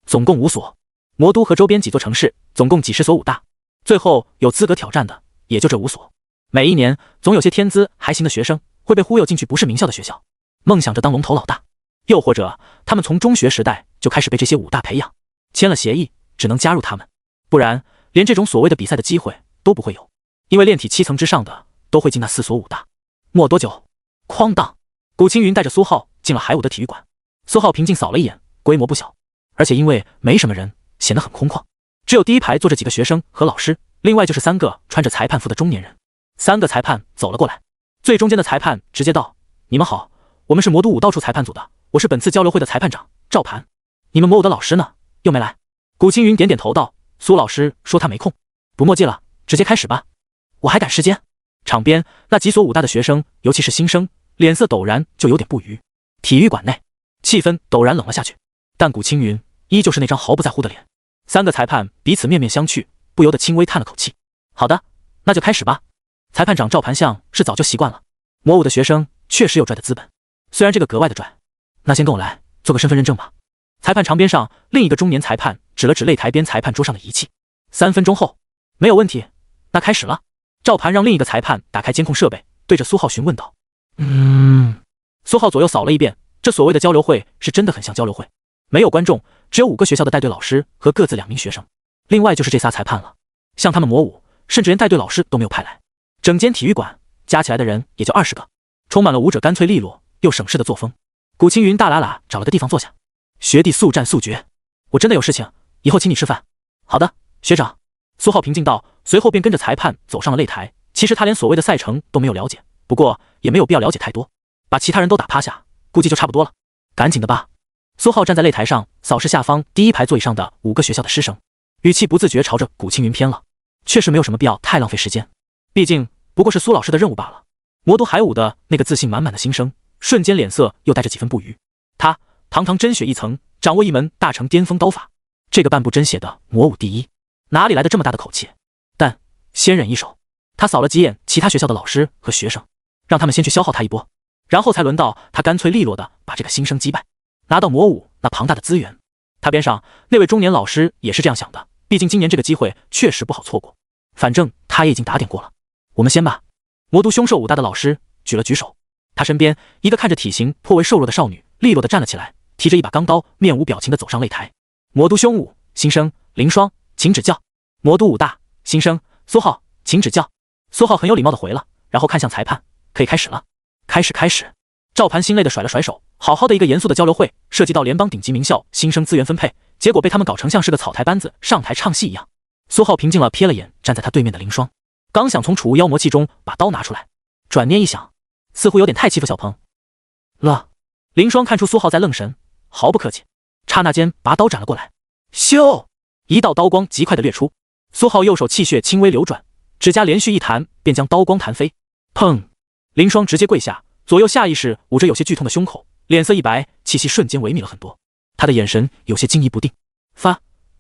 总共5所。魔都和周边几座城市总共几十所武大，最后有资格挑战的也就这5所。每一年总有些天资还行的学生会被忽悠进去不是名校的学校，梦想着当龙头老大，又或者他们从中学时代就开始被这些武大培养，签了协议只能加入他们，不然连这种所谓的比赛的机会都不会有，因为炼体7层之上的都会进那4所武大。没多久，哐当，古青云带着苏浩进了海武的体育馆。苏浩平静扫了一眼，规模不小，而且因为没什么人，显得很空旷，只有第一排坐着几个学生和老师，另外就是3个穿着裁判服的中年人。3个裁判走了过来，最中间的裁判直接道：“你们好，我们是魔都武道处裁判组的，我是本次交流会的裁判长赵盘。你们魔武的老师呢？又没来？”古青云点点头道：“苏老师说他没空，不墨迹了，直接开始吧。”我还赶时间。场边那几所武大的学生，尤其是新生，脸色陡然就有点不愉。体育馆内气氛陡然冷了下去，但古青云依旧是那张毫不在乎的脸。3个裁判彼此面面相觑，不由得轻微叹了口气。好的，那就开始吧。裁判长赵盘相是早就习惯了，魔武的学生确实有拽的资本，虽然这个格外的拽。那先跟我来做个身份认证吧。裁判长边上另一个中年裁判指了指擂台边裁判桌上的仪器。3分钟后，没有问题，那开始了。赵盘让另一个裁判打开监控设备，对着苏浩询问道：“苏浩左右扫了一遍，这所谓的交流会是真的很像交流会，没有观众，只有5个学校的带队老师和各自2名学生，另外就是这仨裁判了。像他们魔武，甚至连带队老师都没有派来。整间体育馆加起来的人也就20个，充满了武者干脆利落又省事的作风。”古青云大喇喇找了个地方坐下，学弟速战速决，我真的有事情，以后请你吃饭。好的，学长。苏浩平静道，随后便跟着裁判走上了擂台。其实他连所谓的赛程都没有了解，不过也没有必要了解太多，把其他人都打趴下，估计就差不多了。赶紧的吧。苏浩站在擂台上，扫视下方第一排座椅上的5个学校的师生，语气不自觉朝着古青云偏了。确实没有什么必要太浪费时间，毕竟不过是苏老师的任务罢了。魔都海武的那个自信满满的新生，瞬间脸色又带着几分不愉。他堂堂真血1层，掌握一门大成巅峰刀法，这个半部真血的魔武第一，哪里来的这么大的口气？但先忍一手。他扫了几眼其他学校的老师和学生，让他们先去消耗他一波，然后才轮到他干脆利落的把这个新生击败，拿到魔武那庞大的资源。他边上那位中年老师也是这样想的，毕竟今年这个机会确实不好错过。反正他也已经打点过了，我们先吧。魔都凶兽武大的老师举了举手，他身边一个看着体型颇为瘦弱的少女利落的站了起来，提着一把钢刀，面无表情的走上擂台。魔都凶武新生林霜，请指教。魔都武大新生苏浩，请指教。苏浩很有礼貌的回了，然后看向裁判，可以开始了。开始。赵盘心累的甩了甩手，好好的一个严肃的交流会，涉及到联邦顶级名校新生资源分配，结果被他们搞成像是个草台班子上台唱戏一样。苏浩平静了瞥了眼站在他对面的林霜，刚想从储物妖魔器中把刀拿出来，转念一想，似乎有点太欺负小鹏了。林霜看出苏浩在愣神，毫不客气，刹那间拔刀斩了过来。咻，一道刀光极快的掠出，苏浩右手气血轻微流转，指甲连续一弹，便将刀光弹飞。砰！林霜直接跪下，左右下意识捂着有些剧痛的胸口，脸色一白，气息瞬间萎靡了很多。他的眼神有些惊疑不定。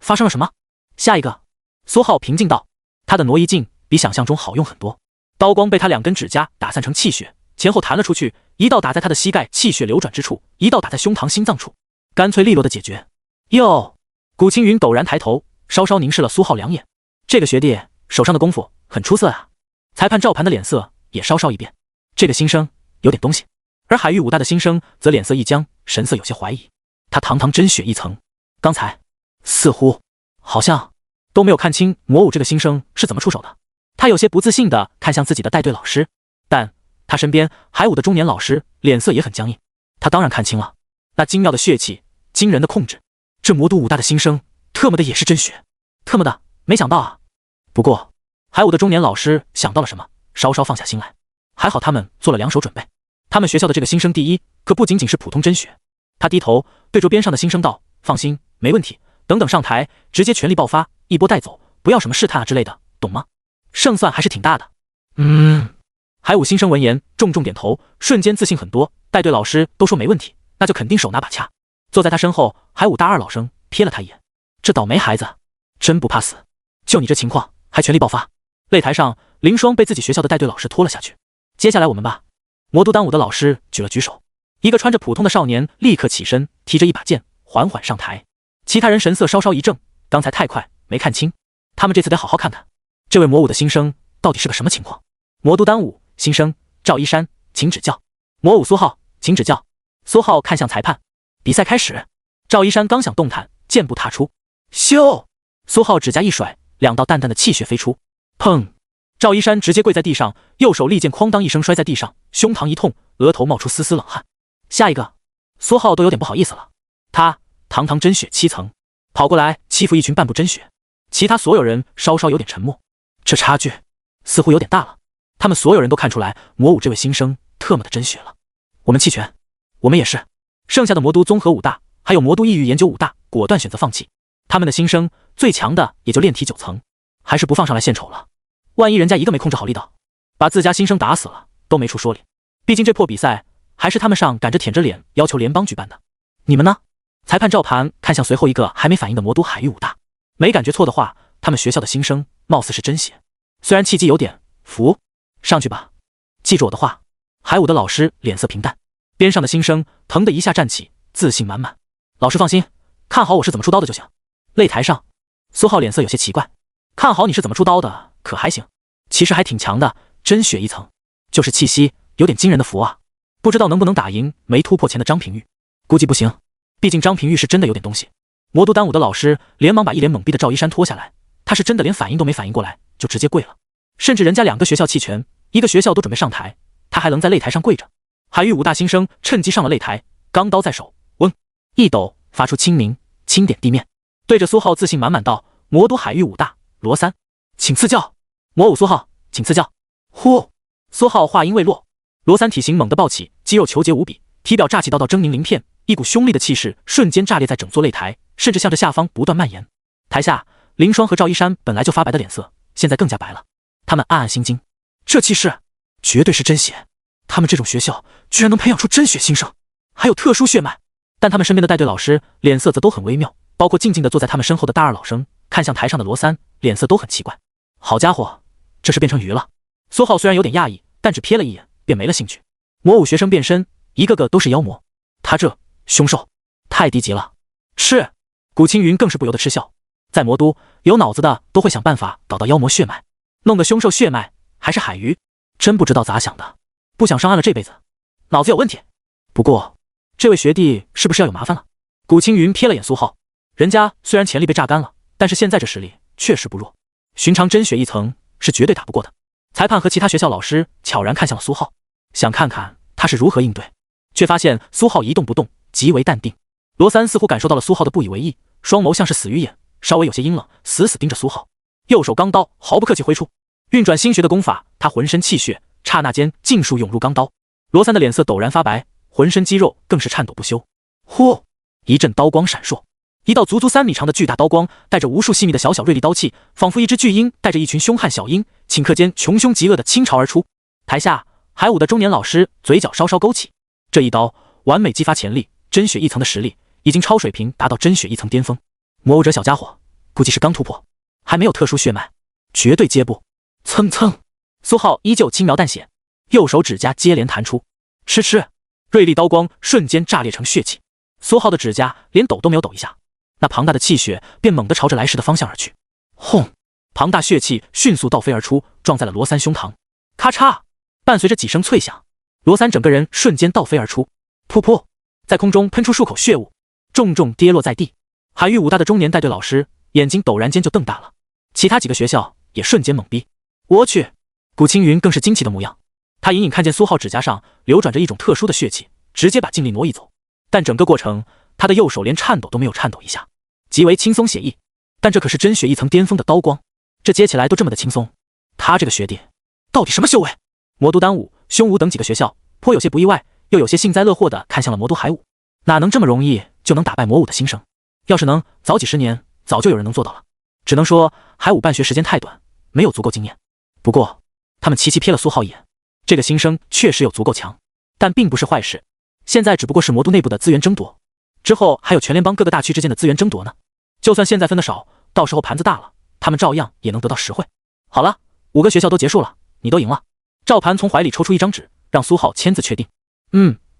发生了什么？下一个，苏浩平静道。他的挪移镜比想象中好用很多，刀光被他2根指甲打散成气血，前后弹了出去，一道打在他的膝盖气血流转之处，一道打在胸膛心脏处，干脆利落的解决。哟，古青云陡然抬头，稍稍凝视了苏浩2眼。这个学弟手上的功夫很出色啊。裁判赵盘的脸色也稍稍一变，这个新生有点东西。而海域武大的新生则脸色一僵，神色有些怀疑。他堂堂真血一层，刚才似乎好像都没有看清魔武这个新生是怎么出手的。他有些不自信地看向自己的带队老师，但他身边海武的中年老师脸色也很僵硬。他当然看清了，那精妙的血气，惊人的控制，这魔都武大的新生特么的也是真血，特么的没想到啊。不过海武的中年老师想到了什么，稍稍放下心来。还好他们做了2手准备，他们学校的这个新生第一可不仅仅是普通真血。他低头对桌边上的新生道，放心，没问题，等等上台直接全力爆发，一波带走，不要什么试探啊之类的，懂吗？胜算还是挺大的。海武新生闻言重重点头，瞬间自信很多。带队老师都说没问题，那就肯定手拿把掐。坐在他身后，海武大2老生瞥了他一眼，这倒霉孩子真不怕死，就你这情况还全力爆发。擂台上林双被自己学校的带队老师拖了下去。接下来我们吧。魔都丹武的老师举了举手，一个穿着普通的少年立刻起身，提着一把剑缓缓上台。其他人神色稍稍一怔，刚才太快没看清，他们这次得好好看看这位魔武的新生到底是个什么情况。魔都丹武新生赵一山，请指教。魔武苏浩，请指教。苏浩看向裁判，比赛开始。赵一山刚想动弹，箭步踏出，咻！苏浩指甲一甩，2道淡淡的气血飞出，砰！赵一山直接跪在地上，右手利剑哐当一声摔在地上，胸膛一痛，额头冒出丝丝冷汗。下一个，苏浩都有点不好意思了。他堂堂真血7层，跑过来欺负一群半步真血，其他所有人稍稍有点沉默，这差距似乎有点大了。他们所有人都看出来魔武这位新生特么的真血了。我们弃权，我们也是。剩下的魔都综合武大还有魔都异域研究武大果断选择放弃，他们的新生最强的也就炼体9层，还是不放上来献丑了。万一人家一个没控制好力道，把自家新生打死了都没处说理。毕竟这破比赛还是他们上赶着舔着脸要求联邦举办的。你们呢？裁判赵盘看向随后一个还没反应的魔都海域武大，没感觉错的话，他们学校的新生貌似是真血，虽然气机有点服，上去吧，记住我的话。海武的老师脸色平淡，边上的新生腾的一下站起，自信满满。老师放心，看好我是怎么出刀的就行。擂台上，苏浩脸色有些奇怪，看好你是怎么出刀的可还行，其实还挺强的，真血1层，就是气息有点惊人的服啊，不知道能不能打赢没突破前的张平玉，估计不行，毕竟张平玉是真的有点东西。魔都丹武的老师连忙把一脸懵逼的赵一山拖下来，他是真的连反应都没反应过来就直接跪了，甚至人家2个学校弃权，一个学校都准备上台，他还能在擂台上跪着。海域武大新生趁机上了擂台，钢刀在手，嗡一抖发出清明，轻点地面，对着苏浩自信满满道：魔都海域武大罗三，请赐教。魔武苏浩，请赐教。呼！苏浩话音未落，罗三体型猛地暴起，肌肉虬结无比，体表炸气道狰狞鳞片，一股凶厉的气势瞬间炸裂在整座擂台，甚至向着下方不断蔓延。台下林双和赵一山本来就发白的脸色现在更加白了，他们暗暗心惊，这气势绝对是真血，他们这种学校居然能培养出真血新生，还有特殊血脉。但他们身边的带队老师脸色则都很微妙，包括静静地坐在他们身后的大2老生，看向台上的罗三，脸色都很奇怪。好家伙，这是变成鱼了。苏浩虽然有点讶异，但只瞥了一眼便没了兴趣。魔武学生变身，一个个都是妖魔，他这凶兽太低级了。是，古青云更是不由得嗤笑，在魔都有脑子的都会想办法搞到妖魔血脉，弄个凶兽血脉还是海鱼，真不知道咋想的，不想上岸了这辈子，脑子有问题。不过这位学弟是不是要有麻烦了？古青云瞥了眼苏浩，人家虽然潜力被榨干了，但是现在这实力确实不弱，寻常真血1层是绝对打不过的。裁判和其他学校老师悄然看向了苏浩，想看看他是如何应对，却发现苏浩一动不动，极为淡定。罗三似乎感受到了苏浩的不以为意，双眸像是死鱼眼，稍微有些阴冷，死死盯着苏浩，右手钢刀毫不客气挥出，运转新学的功法，他浑身气血刹那间尽数涌入钢刀。罗三的脸色陡然发白，浑身肌肉更是颤抖不休。呼！一阵刀光闪烁，一道足足3米长的巨大刀光，带着无数细密的小小锐利刀气，仿佛一只巨鹰带着一群凶悍小鹰，顷刻间穷凶极恶的倾巢而出。台下海武的中年老师嘴角稍稍勾起，这一刀完美激发潜力，真血1层的实力已经超水平达到真血一层巅峰。魔武者小家伙，估计是刚突破，还没有特殊血脉，绝对接不。蹭蹭，苏浩依旧轻描淡写，右手指甲接连弹出，吃吃，锐利刀光瞬间炸裂成血气。苏浩的指甲连抖都没有抖一下，那庞大的气血便猛地朝着来时的方向而去。轰！庞大血气迅速倒飞而出，撞在了罗三胸膛。咔嚓！伴随着几声脆响，罗三整个人瞬间倒飞而出，噗噗，在空中喷出数口血雾，重重跌落在地。海域武大的中年带队老师眼睛陡然间就瞪大了，其他几个学校也瞬间懵逼。我去！古青云更是惊奇的模样，他隐隐看见苏浩指甲上流转着一种特殊的血气，直接把劲力挪移走。但整个过程，他的右手连颤抖都没有颤抖一下，极为轻松写意。但这可是真血一层巅峰的刀光，这接起来都这么的轻松，他这个学弟到底什么修为？魔都丹武、匈武等几个学校颇有些不意外，又有些幸灾乐祸的看向了魔都海武。哪能这么容易就能打败魔武的新生？要是能早几十年，早就有人能做到了。只能说海武办学时间太短，没有足够经验。不过他们齐齐瞥了苏浩一眼，这个新生确实有足够强，但并不是坏事。现在只不过是魔都内部的资源争夺，之后还有全联邦各个大区之间的资源争夺呢。就算现在分的少，到时候盘子大了，他们照样也能得到实惠。好了，5个学校都结束了，你都赢了。赵盘从怀里抽出一张纸，让苏浩签字确定。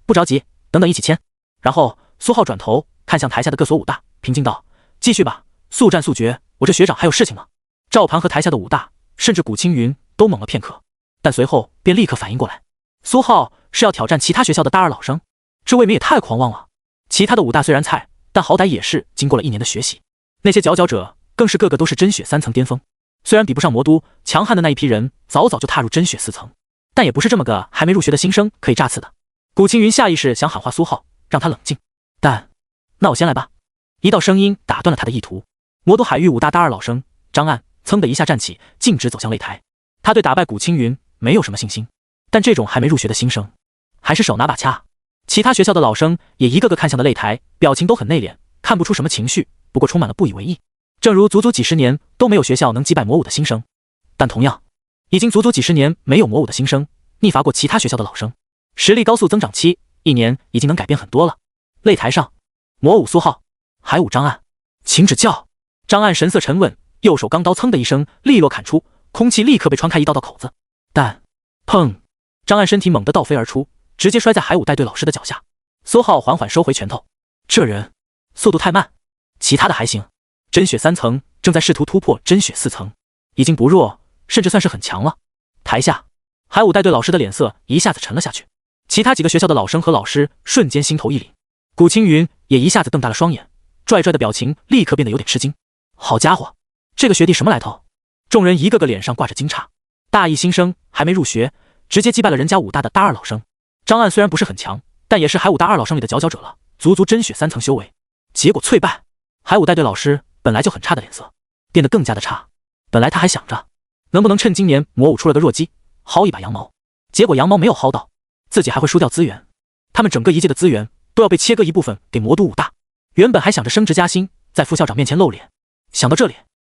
不着急，等等一起签。然后苏浩转头看向台下的各所武大，平静道：继续吧，速战速决，我这学长还有事情呢。赵盘和台下的武大，甚至古青云都懵了片刻，但随后便立刻反应过来，苏浩是要挑战其他学校的大二老生，这未免也太狂妄了。其他的武大虽然菜，但好歹也是经过了1年的学习，那些佼佼者更是个个都是真血3层巅峰，虽然比不上魔都强悍的那一批人早早就踏入真血4层，但也不是这么个还没入学的新生可以炸刺的。古青云下意识想喊话苏浩，让他冷静，但那我先来吧。一道声音打断了他的意图。魔都海域武大大二老生张岸噌的一下站起，径直走向擂台。他对打败古青云没有什么信心，但这种还没入学的新生，还是手拿把掐。其他学校的老生也一个个看向了擂台，表情都很内敛，看不出什么情绪，不过充满了不以为意。正如足足几十年都没有学校能击败魔武的新生，但同样，已经足足几十年没有魔武的新生逆伐过其他学校的老生，实力高速增长期，1年已经能改变很多了。擂台上，魔武苏浩，海武张岸，请指教。张岸神色沉稳，右手钢刀噌的一声利落砍出，空气立刻被穿开一道道口子。但砰！张岸身体猛地倒飞而出，直接摔在海武带队老师的脚下。苏浩缓缓收回拳头，这人速度太慢，其他的还行。真血3层正在试图突破真血4层，已经不弱，甚至算是很强了。台下，海武带队老师的脸色一下子沉了下去，其他几个学校的老生和老师瞬间心头一凛，古青云也一下子瞪大了双眼，拽拽的表情立刻变得有点吃惊。好家伙，这个学弟什么来头？众人一个个脸上挂着惊诧，大一新生还没入学，直接击败了人家武大的大二老生。张岸虽然不是很强，但也是海武大二老生里的佼佼者了，足足真血3层修为，结果脆败。海武带队老师本来就很差的脸色变得更加的差，本来他还想着能不能趁今年魔武出了个弱鸡薅一把羊毛，结果羊毛没有薅到，自己还会输掉资源，他们整个一届的资源都要被切割一部分给魔都武大。原本还想着升职加薪，在副校长面前露脸，想到这里，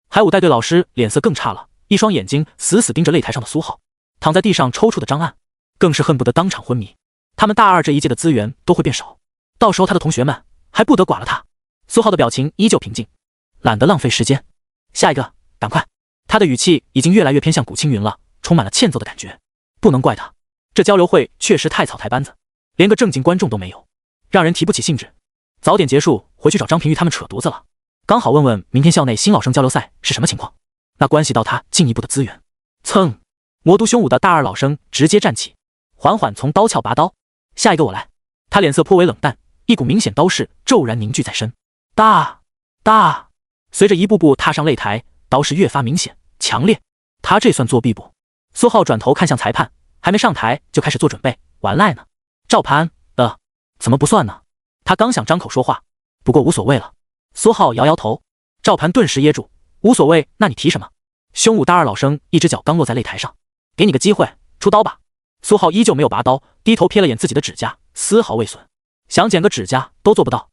海武带队老师脸色更差了，一双眼睛死死盯着擂台上的苏浩，躺在地上抽搐的张岸更是恨不得当场昏迷。他们大二这一届的资源都会变少，到时候他的同学们还不得剐了他。苏浩的表情依旧平静，懒得浪费时间，下一个赶快。他的语气已经越来越偏向古青云了，充满了欠揍的感觉。不能怪他，这交流会确实太草台班子，连个正经观众都没有，让人提不起兴致。早点结束，回去找张平玉他们扯犊子了，刚好问问明天校内新老生交流赛是什么情况，那关系到他进一步的资源。噌！魔都凶武的大二老生直接站起，缓缓从刀鞘拔刀。下一个我来。他脸色颇为冷淡，一股明显刀势骤然凝聚在身。大，随着一步步踏上擂台，刀势越发明显强烈。他这算作弊不？苏浩转头看向裁判，还没上台就开始做准备，玩赖呢。赵盘，怎么不算呢？他刚想张口说话，不过无所谓了。苏浩摇摇头。赵盘顿时噎住，无所谓，那你提什么？凶武大二老生一只脚刚落在擂台上，给你个机会，出刀吧。苏浩依旧没有拔刀，低头瞥了眼自己的指甲，丝毫未损，想剪个指甲都做不到。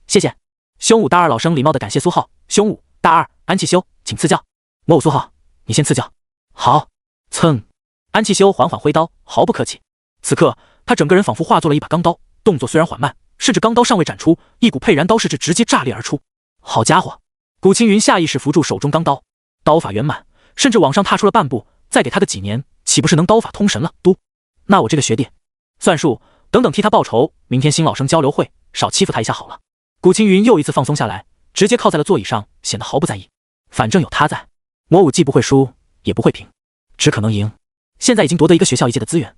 谢谢。凶武大二老生礼貌地感谢苏浩。凶武大二安气修，请赐教。魔武苏浩，你先赐教。好。噌！安气修缓缓挥刀，毫不客气。此刻他整个人仿佛化作了一把钢刀，动作虽然缓慢，甚至钢刀尚未展出，一股沛然刀势直接炸裂而出。好家伙！古青云下意识扶住手中钢刀，刀法圆满，甚至往上踏出了半步。再给他个几年，岂不是能刀法通神了？嘟，那我这个学弟，算数，等等替他报仇。明天新老生交流会，少欺负他一下好了。古青云又一次放松下来，直接靠在了座椅上，显得毫不在意。反正有他在，魔武既不会输，也不会平，只可能赢。现在已经夺得一个学校一届的资源，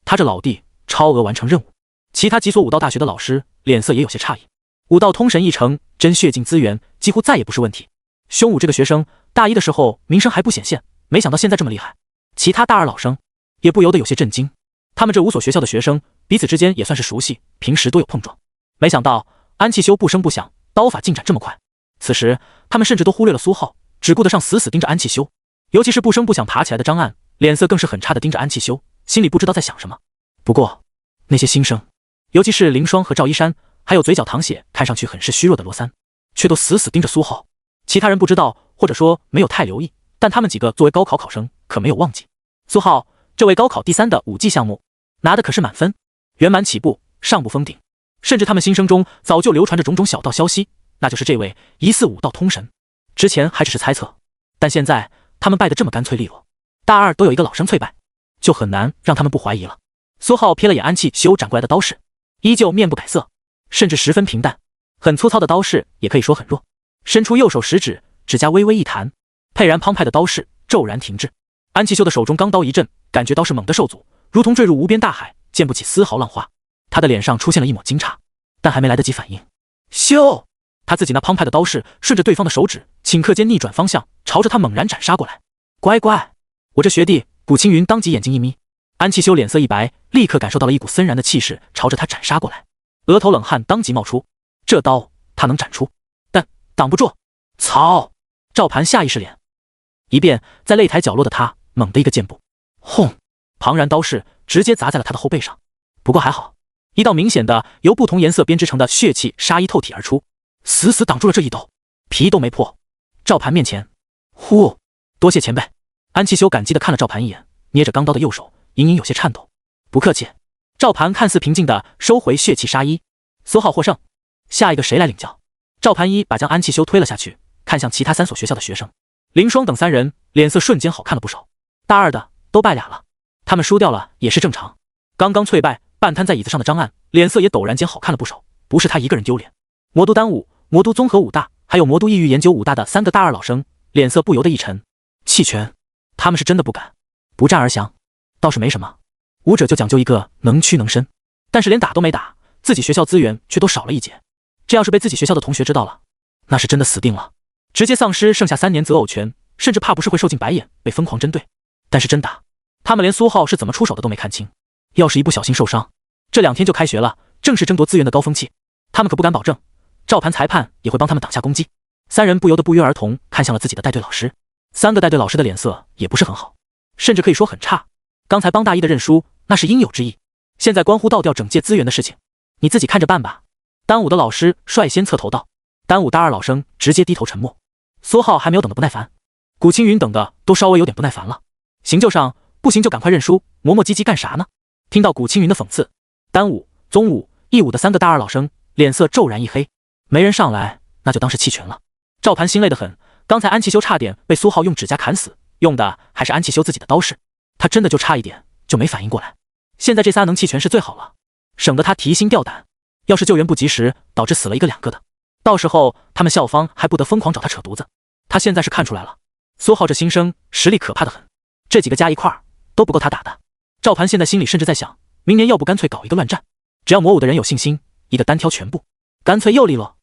他这老弟超额完成任务。其他几所武道大学的老师脸色也有些诧异。武道通神一成，真血境资源几乎再也不是问题。凶武这个学生大一的时候名声还不显现，没想到现在这么厉害。其他大二老生也不由得有些震惊，他们这5所学校的学生彼此之间也算是熟悉，平时多有碰撞。没想到安气修不声不响，刀法进展这么快。此时他们甚至都忽略了苏浩，只顾得上死死盯着安气修。尤其是不声不响爬起来的张岸，脸色更是很差的盯着安气修，心里不知道在想什么。不过那些新生，尤其是凌霜和赵一山，还有嘴角淌血看上去很是虚弱的罗三，却都死死盯着苏浩。其他人不知道，或者说没有太留意，但他们几个作为高考考生可没有忘记，苏浩这位高考第3的武技项目拿的可是满分，圆满起步，上不封顶。甚至他们新生中早就流传着种种小道消息，那就是这位疑似武道通神。之前还只是猜测，但现在他们败得这么干脆利落，大二都有一个老生淬败，就很难让他们不怀疑了。苏浩瞥了眼安气修展过来的刀势，依旧面不改色，甚至十分平淡，很粗糙的刀势也可以说很弱。伸出右手食指，指甲微微一弹，沛然澎湃的刀势骤然停滞。安气修的手中钢刀一震，感觉刀势猛地受阻，如同坠入无边大海，溅不起丝毫浪花。他的脸上出现了一抹惊诧，但还没来得及反应，咻！他自己那澎湃的刀势顺着对方的手指，顷刻间逆转方向，朝着他猛然斩杀过来。乖乖，我这学弟古青云当即眼睛一眯，安气修脸色一白，立刻感受到了一股森然的气势朝着他斩杀过来，额头冷汗当即冒出。这刀他能斩出，但挡不住。操！赵盘下意识脸一变，在擂台角落的他猛地一个箭步，轰！庞然刀势直接砸在了他的后背上。不过还好，一道明显的由不同颜色编织成的血气杀意透体而出，死死挡住了这一刀，皮都没破。赵盘面前，呼！多谢前辈。安气修感激地看了赵盘一眼，捏着钢刀的右手隐隐有些颤抖。不客气。赵盘看似平静地收回血气杀意。苏浩获胜，下一个谁来领教？赵盘一把将安气修推了下去，看向其他3所学校的学生。凌霜等3人脸色瞬间好看了不少。大二的都败俩了，他们输掉了也是正常。刚刚淬败半瘫在椅子上的张岸脸色也陡然间好看了不少，不是他一个人丢脸。魔都丹武、魔都综合武大还有魔都异域研究武大的3个大二老生脸色不由得一沉。弃权，他们是真的不敢。不战而降倒是没什么，武者就讲究一个能屈能伸，但是连打都没打，自己学校资源却都少了一截。这要是被自己学校的同学知道了，那是真的死定了，直接丧失剩下3年择偶权，甚至怕不是会受尽白眼，被疯狂针对。但是真打，他们连苏浩是怎么出手的都没看清，要是一不小心受伤，这2天就开学了，正是争夺资源的高峰期，他们可不敢保证赵盘裁判也会帮他们挡下攻击。3人不由得不约而同看向了自己的带队老师，3个带队老师的脸色也不是很好，甚至可以说很差。刚才帮大一的认输那是应有之义，现在关乎倒掉整届资源的事情，你自己看着办吧。丹武的老师率先侧头道。丹武大二老生直接低头沉默。苏浩还没有等得不耐烦，古青云等的都稍微有点不耐烦了。行就上，不行就赶快认输，磨磨唧唧干啥呢？听到古青云的讽刺，丹武、宗武、义武的3个大二老生脸色骤然一黑，没人上来，那就当是弃权了。赵盘心累得很，刚才安气修差点被苏浩用指甲砍死，用的还是安气修自己的刀势，他真的就差一点就没反应过来。现在这仨能弃权是最好了，省得他提心吊胆，要是救援不及时，导致死了1个2个的，到时候他们校方还不得疯狂找他扯犊子。他现在是看出来了，苏浩这新生实力可怕得很，这几个加一块都不够他打的。赵盘现在心里甚至在想，明年要不干脆搞一个乱战，只要魔武的人有信心，一个单挑全部，干脆又利落，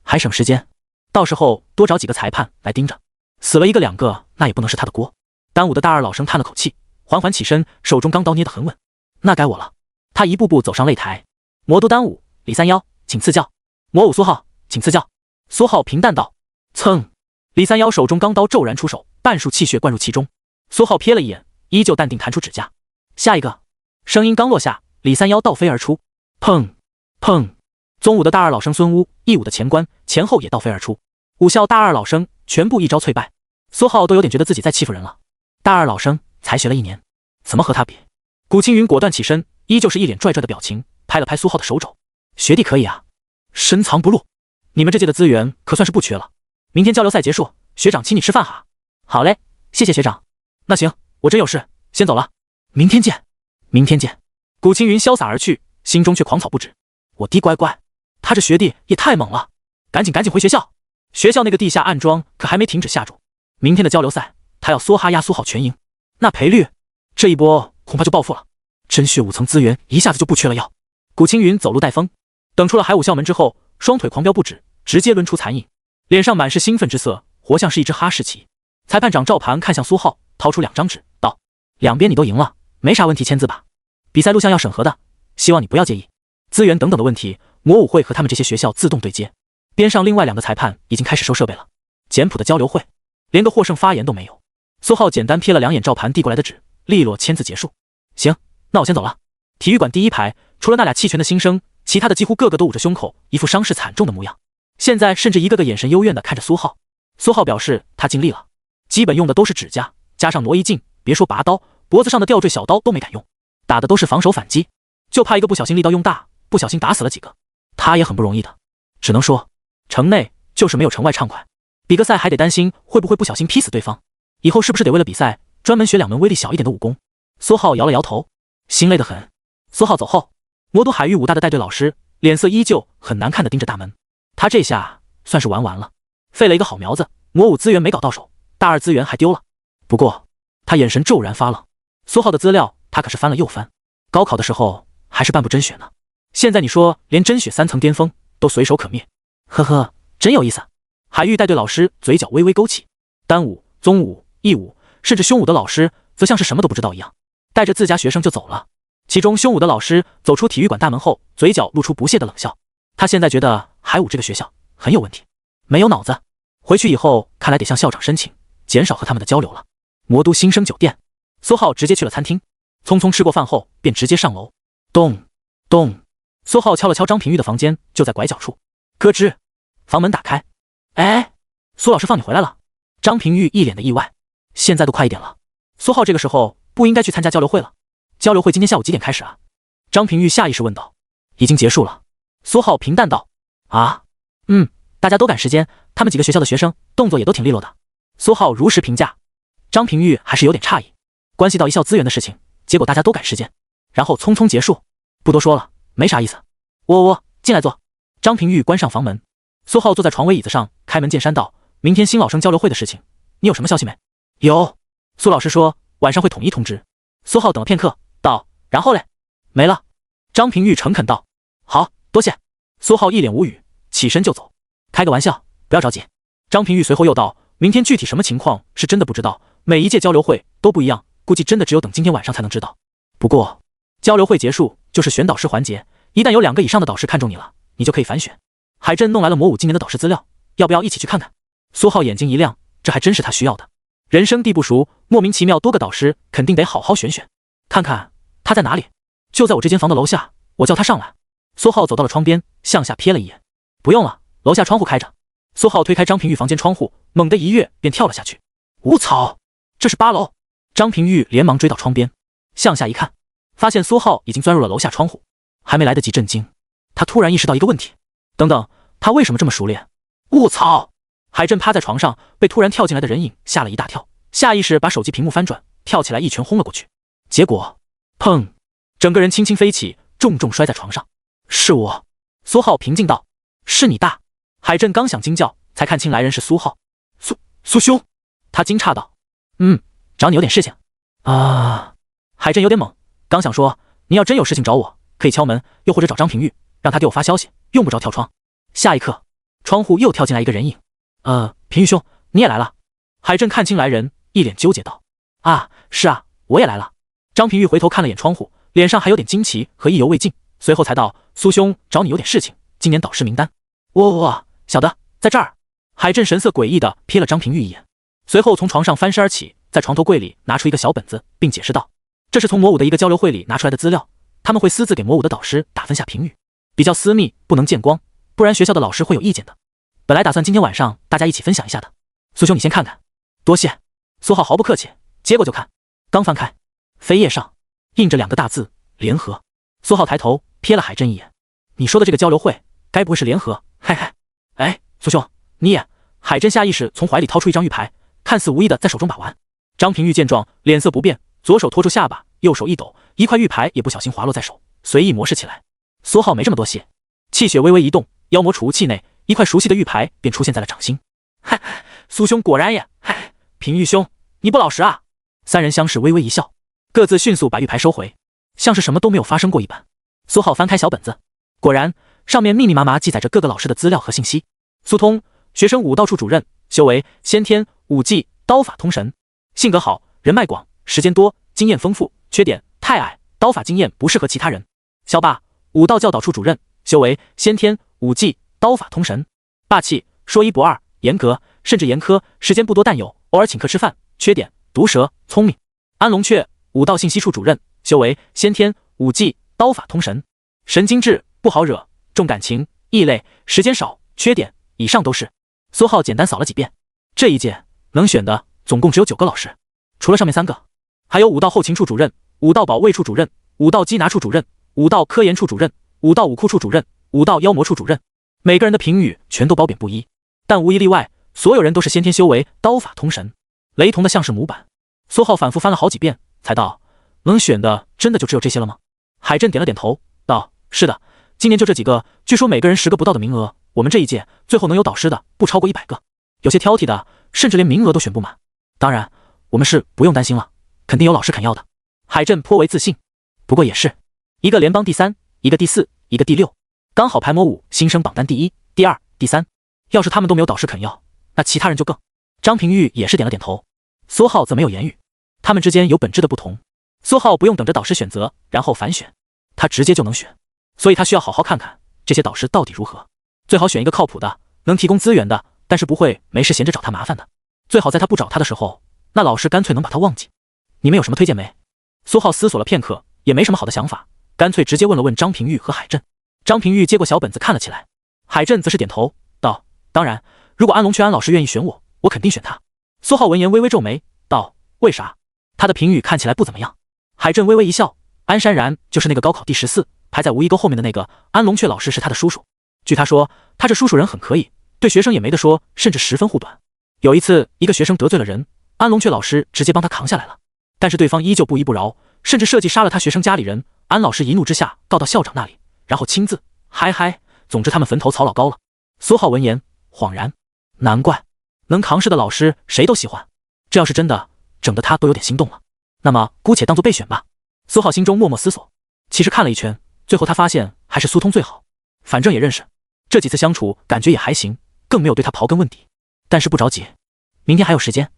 还省时间。到时候多找几个裁判来盯着，死了1个2个那也不能是他的锅。丹武的大二老生叹了口气，缓缓起身，手中钢刀捏得很稳。那该我了。他一步步走上擂台。魔都丹武李三幺，请赐教。魔武苏浩，请赐教。苏浩平淡道。噌！李三幺手中钢刀骤然出手，半束气血灌入其中。苏浩瞥了一眼，依旧淡定弹出指甲。下一个！声音刚落下，李三幺倒飞而出。砰！砰！宗武的大二老生孙乌，义武的前官前后也倒飞而出。武校大二老生全部一招淬败。苏浩都有点觉得自己在欺负人了。大二老生才学了1年，怎么和他比？古青云果断起身，依旧是一脸拽拽的表情，拍了拍苏浩的手肘。学弟可以啊，深藏不露。你们这届的资源可算是不缺了。明天交流赛结束，学长请你吃饭哈。好嘞，谢谢学长。那行，我真有事，先走了。明天见，明天见。古青云潇洒而去，心中却狂草不止。我弟乖乖，他这学弟也太猛了，赶紧回学校。学校那个地下暗桩可还没停止下注，明天的交流赛他要梭哈压缩好全赢，那赔率这一波恐怕就暴富了。真血5层资源一下子就不缺了要。古青云走路带风，等出了海武校门之后，双腿狂飙不止，直接抡出残影，脸上满是兴奋之色，活像是一只哈士奇。裁判长赵盘看向苏浩，掏出2张纸，道：两边你都赢了，没啥问题，签字吧。比赛录像要审核的，希望你不要介意。资源等等的问题，魔武会和他们这些学校自动对接。边上另外2个裁判已经开始收设备了。简朴的交流会，连个获胜发言都没有。苏浩简单瞥了2眼赵盘递过来的纸，利落签字结束。行，那我先走了。体育馆第一排，除了那俩弃权的新生，其他的几乎个个都捂着胸口，一副伤势惨重的模样。现在甚至一个个眼神幽怨地看着苏浩。苏浩表示他尽力了，基本用的都是指甲，加上挪移镜，别说拔刀，脖子上的吊坠小刀都没敢用，打的都是防守反击，就怕一个不小心力道用大，不小心打死了几个。他也很不容易的，只能说城内就是没有城外畅快。比个赛还得担心会不会不小心劈死对方，以后是不是得为了比赛专门学2门威力小一点的武功？苏浩摇了摇头，心累得很。苏浩走后，魔都海域武大的带队老师脸色依旧很难看地盯着大门。他这下算是玩完了，废了一个好苗子，魔武资源没搞到手，大2资源还丢了。不过他眼神骤然发冷，苏浩的资料他可是翻了又翻，高考的时候还是半部真血呢，现在你说连真血3层巅峰都随手可灭，呵呵，真有意思。海域带队老师嘴角微微勾起，单武、宗武、义武甚至凶武的老师则像是什么都不知道一样，带着自家学生就走了。其中凶武的老师走出体育馆大门后，嘴角露出不屑的冷笑。他现在觉得海武这个学校很有问题，没有脑子。回去以后看来得向校长申请，减少和他们的交流了。魔都新生酒店，苏浩直接去了餐厅，匆匆吃过饭后便直接上楼。咚咚，苏浩敲了敲张平玉的房间，就在拐角处。咯吱，房门打开。哎，苏老师放你回来了。张平玉一脸的意外，现在都快1点了，苏浩这个时候不应该去参加交流会了。交流会今天下午几点开始啊？张平玉下意识问道。已经结束了。苏浩平淡道。啊，大家都赶时间，他们几个学校的学生动作也都挺利落的。苏浩如实评价。张平玉还是有点诧异，关系到一校资源的事情，结果大家都赶时间，然后匆匆结束。不多说了，没啥意思。我进来坐。张平玉关上房门。苏浩坐在床尾椅子上，开门见山道：明天新老生交流会的事情，你有什么消息没？有，苏老师说晚上会统一通知。苏浩等了片刻，道：然后嘞？没了。张平玉诚恳道：好，多谢。苏浩一脸无语，起身就走。开个玩笑，不要着急。张平玉随后又道：明天具体什么情况是真的不知道，每一届交流会都不一样，估计真的只有等今天晚上才能知道。不过交流会结束就是选导师环节，一旦有2个以上的导师看中你了，你就可以反选。海镇弄来了魔武今年的导师资料，要不要一起去看看？苏浩眼睛一亮，这还真是他需要的。人生地不熟，莫名其妙多个导师，肯定得好好选选。看看他在哪里？就在我这间房的楼下，我叫他上来。苏浩走到了窗边，向下瞥了一眼。不用了，楼下窗户开着。苏浩推开张平玉房间窗户，猛地一跃便跳了下去。我操，这是8楼！张平玉连忙追到窗边，向下一看，发现苏浩已经钻入了楼下窗户。还没来得及震惊，他突然意识到一个问题。等等，他为什么这么熟练？我操！海镇趴在床上，被突然跳进来的人影吓了一大跳，下意识把手机屏幕翻转，跳起来一拳轰了过去。结果砰，整个人轻轻飞起，重重摔在床上。是我。苏浩平静道。是你大。海镇刚想惊叫，才看清来人是苏浩。苏兄。他惊诧道。找你有点事情。啊。海镇有点懵，刚想说你要真有事情找我，可以敲门，又或者找张平玉，让他给我发消息，用不着跳窗。下一刻，窗户又跳进来一个人影。平玉兄，你也来了。海镇看清来人，一脸纠结道。啊，是啊，我也来了。张平玉回头看了眼窗户，脸上还有点惊奇和意犹未尽，随后才道：苏兄找你有点事情，今年导师名单。晓得，在这儿。海镇神色诡异地瞥了张平玉一眼，随后从床上翻身而起，在床头柜里拿出一个小本子，并解释道：这是从魔武的一个交流会里拿出来的资料，他们会私自给魔武的导师打分下评语，比较私密，不能见光，不然学校的老师会有意见的。本来打算今天晚上大家一起分享一下的，苏兄你先看看。多谢。苏浩毫不客气，接过就看。刚翻开，扉页上印着2个大字：联合。苏浩抬头瞥了海镇一眼。你说的这个交流会，该不会是联合？嘿嘿。哎，苏兄，你也……海珍下意识从怀里掏出一张玉牌，看似无意的在手中把玩。张平玉见状，脸色不变，左手托住下巴，右手一抖，一块玉牌也不小心滑落在手，随意模式起来。苏浩没这么多戏，气血微微一动，妖魔储物器内一块熟悉的玉牌便出现在了掌心。嗨，苏兄果然也……嗨，平玉兄，你不老实啊！三人相视，微微一笑，各自迅速把玉牌收回，像是什么都没有发生过一般。苏浩翻开小本子，果然上面密密麻麻记载着各个老师的资料和信息。苏通，学生武道处主任，修为先天，武技刀法通神，性格好，人脉广，时间多，经验丰富。缺点太矮，刀法经验不适合其他人。肖霸，武道教导处主任，修为先天，武技刀法通神，霸气，说一不二，严格甚至严苛，时间不多但有，偶尔请客吃饭。缺点毒舌，聪明。安龙雀，武道信息处主任，修为先天，武技刀法通神，神经质，不好惹，重感情，异类，时间少。缺点以上都是。苏浩简单扫了几遍，这一届能选的总共只有9个老师，除了上面3个，还有武道后勤处主任、武道保卫处主任、武道缉拿处主任、武道科研处主任、武道武库处主任、武道妖魔处主任。每个人的评语全都褒贬不一，但无一例外，所有人都是先天修为，刀法通神，雷同的像是模板。苏浩反复翻了好几遍，才道：能选的真的就只有这些了吗？海震点了点头，道：是的，今年就这几个，据说每个人10个不到的名额，我们这一届最后能有导师的不超过100个，有些挑剔的甚至连名额都选不满。当然我们是不用担心了，肯定有老师肯要的。海震颇为自信，不过也是一个联邦第3，一个第4，一个第6，刚好排魔5新生榜单第1、第2、第3，要是他们都没有导师肯要，那其他人就更……张平玉也是点了点头。苏浩则没有言语，他们之间有本质的不同。苏浩不用等着导师选择然后反选，他直接就能选，所以他需要好好看看这些导师到底如何，最好选一个靠谱的，能提供资源的，但是不会没事闲着找他麻烦的，最好在他不找他的时候，那老师干脆能把他忘记。你们有什么推荐没？苏浩思索了片刻，也没什么好的想法，干脆直接问了问张平玉和海震。张平玉接过小本子看了起来，海震则是点头道：当然，如果安龙雀安老师愿意选我，我肯定选他。苏浩闻言微微皱眉道：为啥？他的评语看起来不怎么样。海震微微一笑：安山然就是那个高考第14，排在无一沟后面的那个，安龙雀老师是他的叔叔。据他说，他这叔叔人很可以，对学生也没得说，甚至十分护短。有一次一个学生得罪了人，安龙雀老师直接帮他扛下来了，但是对方依旧不依不饶，甚至设计杀了他学生家里人。安老师一怒之下告到校长那里，然后亲自嗨，总之他们坟头草老高了。苏浩闻言恍然，难怪能扛事的老师谁都喜欢，这要是真的，整得他都有点心动了。那么姑且当作备选吧。苏浩心中默默思索，其实看了一圈，最后他发现还是苏通最好，反正也认识，这几次相处感觉也还行，更没有对他刨根问底。但是不着急，明天还有时间。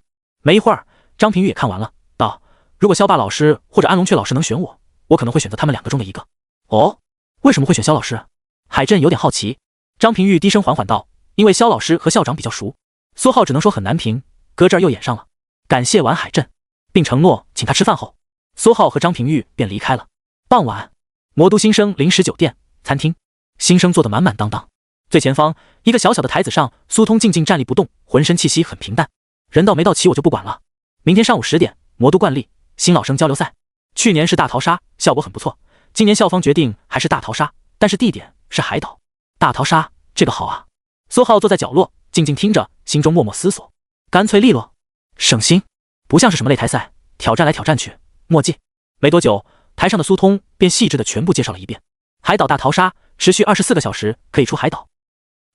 没一会儿，张平玉也看完了，道：如果肖霸老师或者安龙雀老师能选我，我可能会选择他们2个中的一个。哦，为什么会选肖老师？海震有点好奇。张平玉低声缓缓道：因为肖老师和校长比较熟。苏浩只能说很难评，搁这儿又演上了。感谢完海震，并承诺请他吃饭后，苏浩和张平玉便离开了。傍晚，魔都新生临时酒店餐厅，新生坐得满满当当。最前方一个小小的台子上，苏通静静站立不动，浑身气息很平淡。人到没到齐我就不管了。明天上午10点，魔都惯例新老生交流赛。去年是大逃杀，效果很不错。今年校方决定还是大逃杀，但是地点是海岛。大逃杀这个好啊。苏浩坐在角落静静听着，心中默默思索，干脆利落，省心，不像是什么擂台赛，挑战来挑战去。墨迹。没多久，台上的苏通便细致的全部介绍了一遍。海岛大逃杀持续24个小时可以出海岛，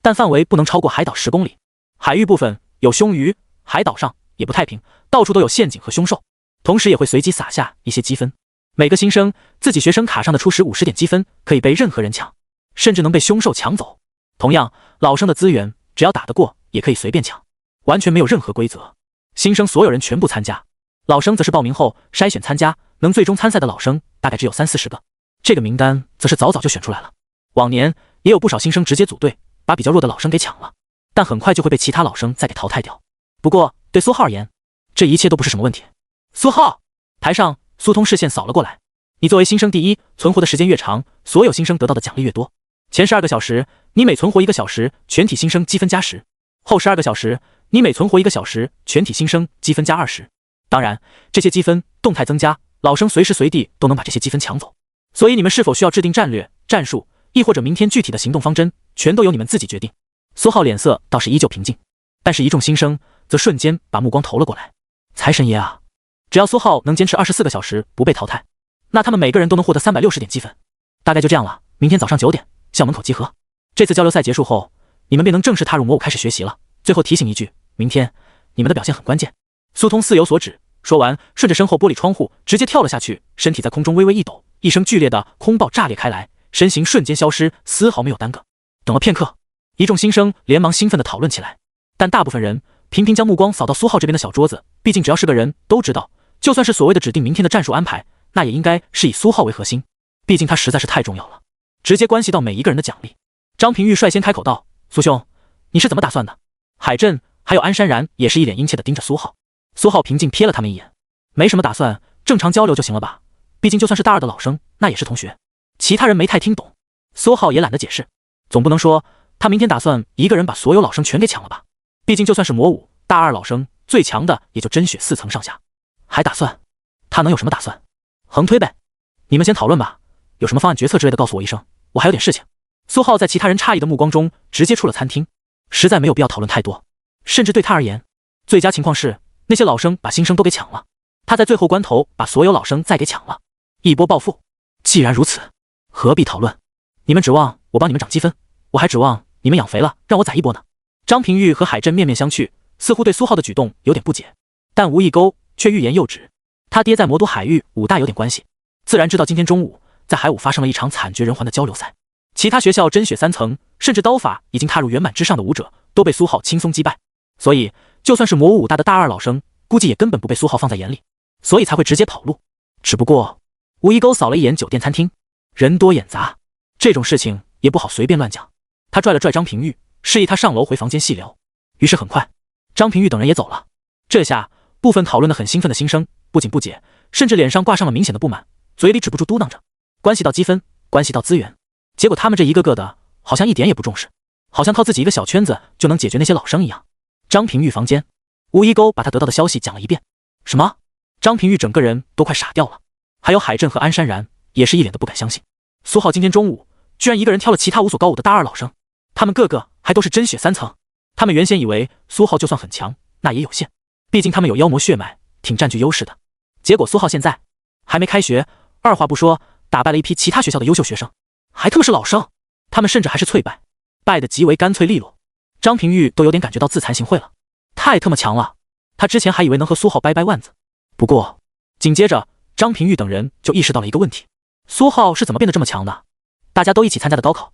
但范围不能超过海岛10公里。海域部分有凶鱼，海岛上也不太平，到处都有陷阱和凶兽，同时也会随机撒下一些积分。每个新生自己学生卡上的初始50点积分可以被任何人抢，甚至能被凶兽抢走。同样，老生的资源只要打得过也可以随便抢，完全没有任何规则。新生所有人全部参加，老生则是报名后筛选参加，能最终参赛的老生大概只有30-40个，这个名单则是早早就选出来了。往年也有不少新生直接组队把比较弱的老生给抢了，但很快就会被其他老生再给淘汰掉。不过对苏浩而言，这一切都不是什么问题。苏浩，台上苏通视线扫了过来，你作为新生第1，存活的时间越长，所有新生得到的奖励越多。前12个小时，你每存活1个小时，全体新生积分加10；后12个小时，你每存活1个小时，全体新生积分加20。当然，这些积分动态增加，老生随时随地都能把这些积分抢走。所以你们是否需要制定战略、战术，亦或者明天具体的行动方针，全都由你们自己决定。苏浩脸色倒是依旧平静，但是一众新生则瞬间把目光投了过来。财神爷啊！只要苏浩能坚持24个小时不被淘汰，那他们每个人都能获得360点积分。大概就这样了，明天早上9点，校门口集合。这次交流赛结束后，你们便能正式踏入魔武开始学习了。最后提醒一句，明天你们的表现很关键。苏通似有所指，说完，顺着身后玻璃窗户直接跳了下去，身体在空中微微一抖，一声剧烈的空爆炸裂开来，身形瞬间消失，丝毫没有耽搁。等了片刻，一众新生连忙兴奋地讨论起来，但大部分人频频将目光扫到苏浩这边的小桌子，毕竟只要是个人都知道，就算是所谓的指定明天的战术安排，那也应该是以苏浩为核心，毕竟他实在是太重要了，直接关系到每一个人的奖励。张平玉率先开口道：“苏兄，你是怎么打算的？”海震还有安山然也是一脸殷切地盯着苏浩。苏浩平静瞥了他们一眼，没什么打算，正常交流就行了吧，毕竟就算是大二的老生，那也是同学。其他人没太听懂，苏浩也懒得解释，总不能说他明天打算一个人把所有老生全给抢了吧，毕竟就算是魔武大二老生，最强的也就真血4层上下，还打算？他能有什么打算？横推呗，你们先讨论吧，有什么方案决策之类的告诉我一声，我还有点事情。苏浩在其他人诧异的目光中直接出了餐厅，实在没有必要讨论太多，甚至对他而言，最佳情况是那些老生把新生都给抢了，他在最后关头把所有老生再给抢了，一波暴富。既然如此，何必讨论？你们指望我帮你们涨积分，我还指望你们养肥了让我宰一波呢。张平玉和海震面面相觑，似乎对苏浩的举动有点不解，但吴一钩却欲言又止。他爹在魔都海域武大有点关系，自然知道今天中午在海武发生了一场惨绝人寰的交流赛，其他学校真血3层甚至刀法已经踏入圆满之上的武者都被苏浩轻松击败，所以就算是魔武武大的大二老生，估计也根本不被苏浩放在眼里，所以才会直接跑路。只不过吴一钩扫了一眼酒店餐厅，人多眼杂，这种事情也不好随便乱讲。他拽了拽张平玉，示意他上楼回房间细聊。于是很快，张平玉等人也走了。这下部分讨论得很兴奋的新生不仅不解，甚至脸上挂上了明显的不满，嘴里止不住嘟囔着，关系到积分，关系到资源。结果他们这一个个的好像一点也不重视，好像靠自己一个小圈子就能解决那些老生一样。张平玉房间，吴一钩把他得到的消息讲了一遍。什么？张平玉整个人都快傻掉了，还有海震和安山然也是一脸的不敢相信。苏浩今天中午居然一个人挑了其他无所高武的大二老生，他们个个还都是真血3层。他们原先以为苏浩就算很强，那也有限，毕竟他们有妖魔血脉，挺占据优势的。结果苏浩现在还没开学，二话不说打败了一批其他学校的优秀学生，还他妈是老生，他们甚至还是脆败，败得极为干脆利落。张平玉都有点感觉到自惭形秽了，太他妈强了。他之前还以为能和苏浩掰掰腕子，不过紧接着张平玉等人就意识到了一个问题，苏浩是怎么变得这么强的？大家都一起参加的高考，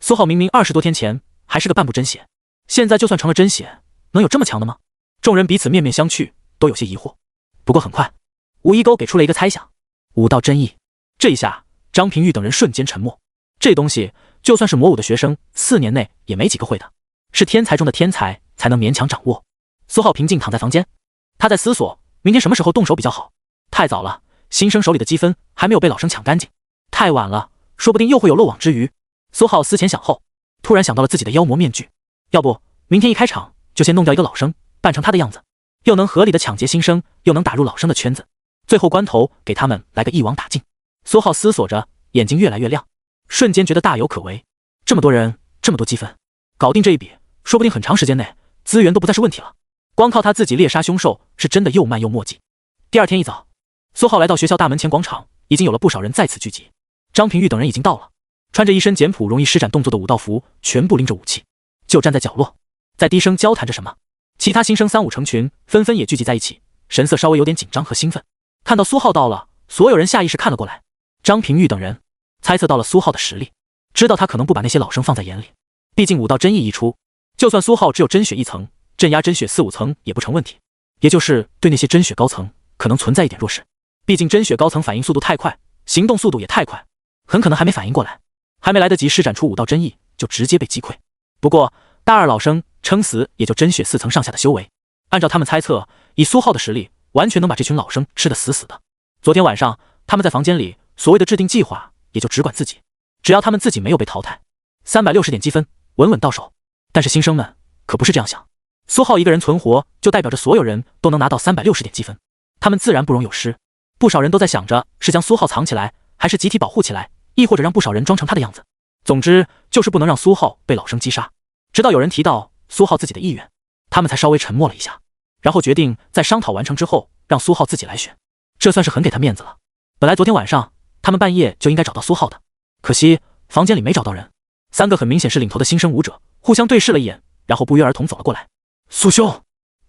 苏浩明明20多天前还是个半步真血，现在就算成了真血，能有这么强的吗？众人彼此面面相觑，都有些疑惑。不过很快，吴一钩给出了一个猜想：武道真意。这一下，张平玉等人瞬间沉默。这东西就算是魔武的学生，4年内也没几个会的，是天才中的天才才能勉强掌握。苏浩平静躺在房间，他在思索明天什么时候动手比较好。太早了，新生手里的积分还没有被老生抢干净；太晚了，说不定又会有漏网之鱼。苏浩思前想后，突然想到了自己的妖魔面具，要不明天一开场就先弄掉一个老生，扮成他的样子，又能合理的抢劫新生，又能打入老生的圈子，最后关头给他们来个一网打尽。苏浩思索着，眼睛越来越亮，瞬间觉得大有可为。这么多人，这么多积分，搞定这一笔，说不定很长时间内资源都不再是问题了。光靠他自己猎杀凶兽，是真的又慢又墨迹。第二天一早，苏浩来到学校大门前广场，已经有了不少人在此聚集。张平玉等人已经到了，穿着一身简朴容易施展动作的武道服，全部拎着武器，就站在角落，在低声交谈着什么。其他新生3、5成群，纷纷也聚集在一起，神色稍微有点紧张和兴奋。看到苏浩到了，所有人下意识看了过来。张平玉等人猜测到了苏浩的实力，知道他可能不把那些老生放在眼里，毕竟武道真意一出，就算苏浩只有真血1层，镇压真血4、5层也不成问题，也就是对那些真血高层可能存在一点弱势。毕竟真血高层反应速度太快，行动速度也太快，很可能还没反应过来，还没来得及施展出武道真意，就直接被击溃。不过大二老生撑死也就真血4层上下的修为，按照他们猜测，以苏浩的实力，完全能把这群老生吃得死死的。昨天晚上他们在房间里所谓的制定计划，也就只管自己，只要他们自己没有被淘汰，360点积分稳稳到手。但是新生们可不是这样想，苏浩一个人存活，就代表着所有人都能拿到360点积分，他们自然不容有失。不少人都在想着是将苏浩藏起来，还是集体保护起来，亦或者让不少人装成他的样子。总之就是不能让苏浩被老生击杀。直到有人提到苏浩自己的意愿，他们才稍微沉默了一下，然后决定在商讨完成之后让苏浩自己来选。这算是很给他面子了。本来昨天晚上他们半夜就应该找到苏浩的，可惜房间里没找到人。三个很明显是领头的新生舞者互相对视了一眼，然后不约而同走了过来。苏兄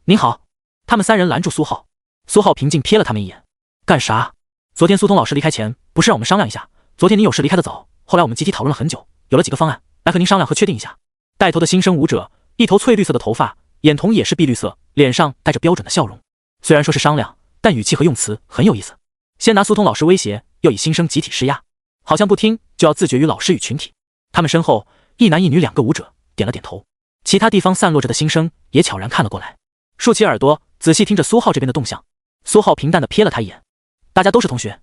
您好。他们三人拦住苏浩。苏浩平静瞥了他们一眼。干啥？昨天苏通老师离开前不是让我们商量一下，昨天您有事离开的早，后来我们集体讨论了很久，有了几个方案来和您商量和确定一下。带头的新生舞者一头翠绿色的头发，眼瞳也是碧绿色，脸上带着标准的笑容。虽然说是商量，但语气和用词很有意思。先拿苏通老师威胁，又以新生集体施压，好像不听就要自绝于老师与群体。他们身后一男一女两个舞者点了点头，其他地方散落着的新生也悄然看了过来，竖起耳朵仔细听着苏浩这边的动向。苏浩平淡地瞥了他一眼，大家都是同学，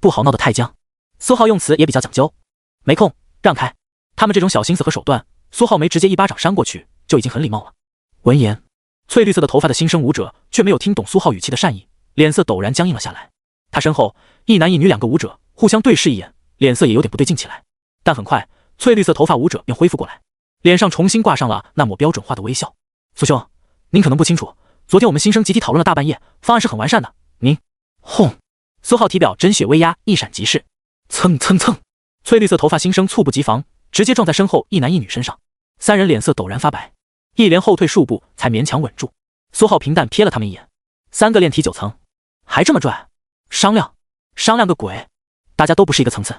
不好闹得太僵。苏浩用词也比较讲究，没空，让开。他们这种小心思和手段，苏浩没直接一巴掌扇过去就已经很礼貌了。闻言，翠绿色的头发的新生舞者却没有听懂苏浩语气的善意，脸色陡然僵硬了下来。他身后一男一女两个舞者互相对视一眼，脸色也有点不对劲起来。但很快翠绿色头发舞者便恢复过来，脸上重新挂上了那抹标准化的微笑。苏兄，您可能不清楚，昨天我们新生集体讨论了大半夜，方案是很完善的，您……轰！苏浩体表真血威压一闪即逝，蹭蹭蹭！翠绿色头发新生猝不及防，直接撞在身后一男一女身上，三人脸色陡然发白，一连后退数步才勉强稳住。苏浩平淡瞥了他们一眼，三个炼体9层，还这么拽？商量？商量个鬼！大家都不是一个层次，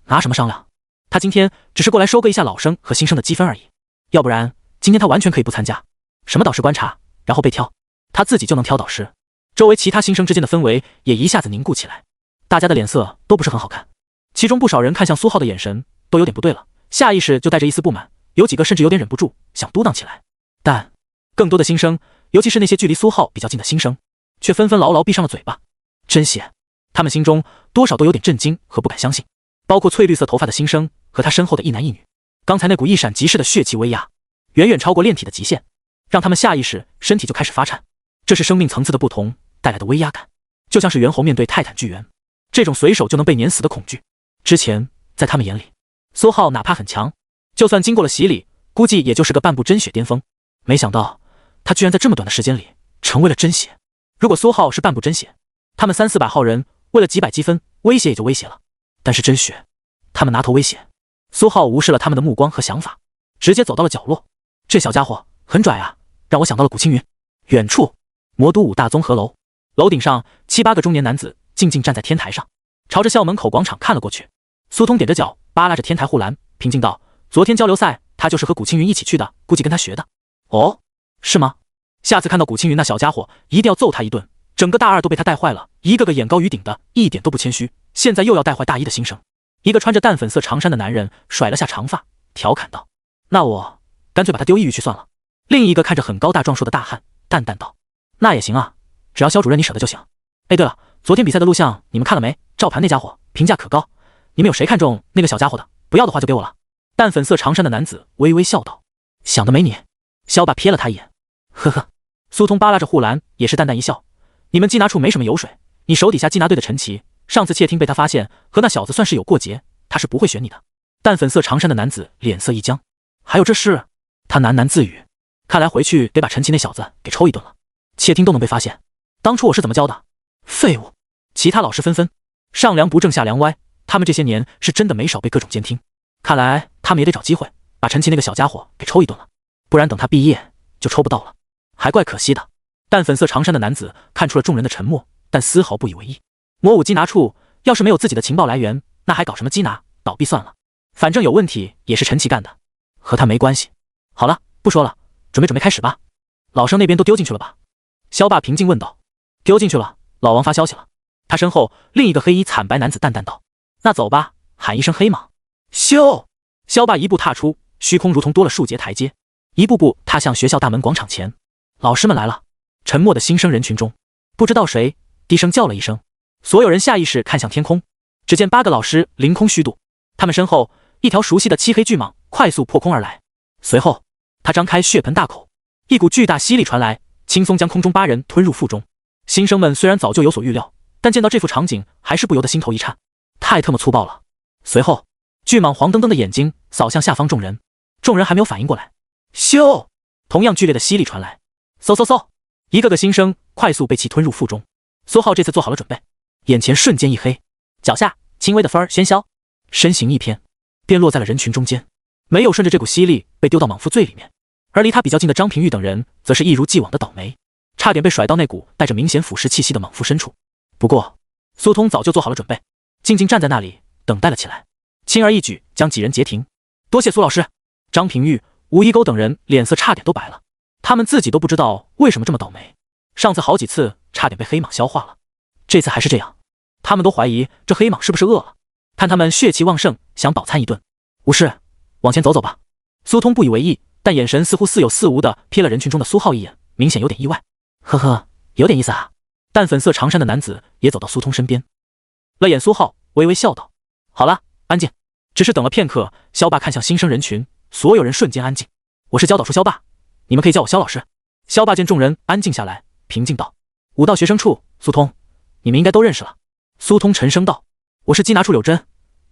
拿什么商量？他今天只是过来收割一下老生和新生的积分而已，要不然今天他完全可以不参加。什么导师观察，然后被挑，他自己就能挑导师。周围其他新生之间的氛围也一下子凝固起来，大家的脸色都不是很好看，其中不少人看向苏浩的眼神都有点不对了，下意识就带着一丝不满，有几个甚至有点忍不住想嘟囔起来。但更多的新生，尤其是那些距离苏浩比较近的新生，却纷纷牢牢闭上了嘴巴。真血！他们心中多少都有点震惊和不敢相信，包括翠绿色头发的新生和他身后的一男一女。刚才那股一闪即逝的血气威压，远远超过炼体的极限，让他们下意识身体就开始发颤。这是生命层次的不同带来的威压感，就像是猿猴面对泰坦巨猿，这种随手就能被碾死的恐惧。之前在他们眼里，苏浩哪怕很强，就算经过了洗礼，估计也就是个半步真血巅峰。没想到他居然在这么短的时间里成为了真血。如果苏浩是半步真血，他们300-400号人为了几百积分威胁也就威胁了，但是真血，他们拿头威胁。苏浩无视了他们的目光和想法，直接走到了角落。这小家伙很拽啊，让我想到了古青云。远处魔都5大综合楼，楼顶上7、8个中年男子静静站在天台上，朝着校门口广场看了过去。苏通踮着脚扒拉着天台护栏，平静道：昨天交流赛他就是和古青云一起去的，估计跟他学的。哦，是吗？下次看到古青云那小家伙一定要揍他一顿，整个大二都被他带坏了，一个个眼高于顶的，一点都不谦虚，现在又要带坏大一的新生。一个穿着淡粉色长衫的男人甩了下长发，调侃道：那我干脆把他丢异域去算了。另一个看着很高大壮硕的大汉淡淡道：那也行啊，只要肖主任你舍得就行。哎，对了，昨天比赛的录像你们看了没？赵盘那家伙评价可高，你们有谁看中那个小家伙的？不要的话就给我了。淡粉色长衫的男子微微笑道：想得美你。肖爸瞥了他一眼，呵呵。苏通扒拉着护栏也是淡淡一笑：你们缉拿处没什么油水，你手底下缉拿队的陈奇，上次窃听被他发现和那小子算是有过节，他是不会选你的。淡粉色长衫的男子脸色一僵，还有这事？他喃喃自语，看来回去得把陈奇那小子给抽一顿了，窃听都能被发现，当初我是怎么教的？废物！其他老师纷纷上梁不正下梁歪，他们这些年是真的没少被各种监听，看来他们也得找机会把陈奇那个小家伙给抽一顿了，不然等他毕业就抽不到了，还怪可惜的。淡粉色长衫的男子看出了众人的沉默，但丝毫不以为意。魔武缉拿处要是没有自己的情报来源，那还搞什么缉拿？倒闭算了，反正有问题也是陈奇干的，和他没关系。好了，不说了，准备开始吧。老生那边都丢进去了吧？肖爸平静问道。丢进去了，老王发消息了。他身后另一个黑衣惨白男子淡淡道：那走吧，喊一声黑蟒。咻！肖爸一步踏出，虚空如同多了数节台阶，一步步踏向学校大门广场前。老师们来了。沉默的新生人群中，不知道谁低声叫了一声，所有人下意识看向天空，只见8个老师凌空虚度，他们身后一条熟悉的漆黑巨蟒快速破空而来，随后他张开血盆大口，一股巨大吸力传来，轻松将空中8人吞入腹中。新生们虽然早就有所预料，但见到这副场景还是不由得心头一颤，太特么粗暴了。随后巨蟒黄澄澄的眼睛扫向下方众人，众人还没有反应过来，咻！同样剧烈的吸力传来，嗖嗖嗖，一个个新生快速被其吞入腹中。苏浩这次做好了准备，眼前瞬间一黑，脚下轻微的风儿喧嚣，身形一偏，便落在了人群中间，没有顺着这股吸力被丢到蟒腹最里面。而离他比较近的张平玉等人则是一如既往的倒霉，差点被甩到那股带着明显腐蚀气息的蟒腹深处。不过苏通早就做好了准备，静静站在那里等待了起来，轻而易举将几人截停。多谢苏老师。张平玉、吴一沟等人脸色差点都白了，他们自己都不知道为什么这么倒霉，上次好几次差点被黑蟒消化了，这次还是这样，他们都怀疑这黑蟒是不是饿了，看他们血气旺盛，想饱餐一顿。无事，往前走走吧。苏通不以为意，但眼神似乎似有似无的瞥了人群中的苏浩一眼，明显有点意外。呵呵，有点意思啊。淡粉色长衫的男子也走到苏通身边，了眼苏浩，微微笑道：好了，安静。只是等了片刻，萧爸看向新生人群，所有人瞬间安静。我是教导处萧爸，你们可以叫我萧老师。萧爸见众人安静下来，平静道：武道学生处，苏通，你们应该都认识了。苏通沉声道：我是缉拿处柳真，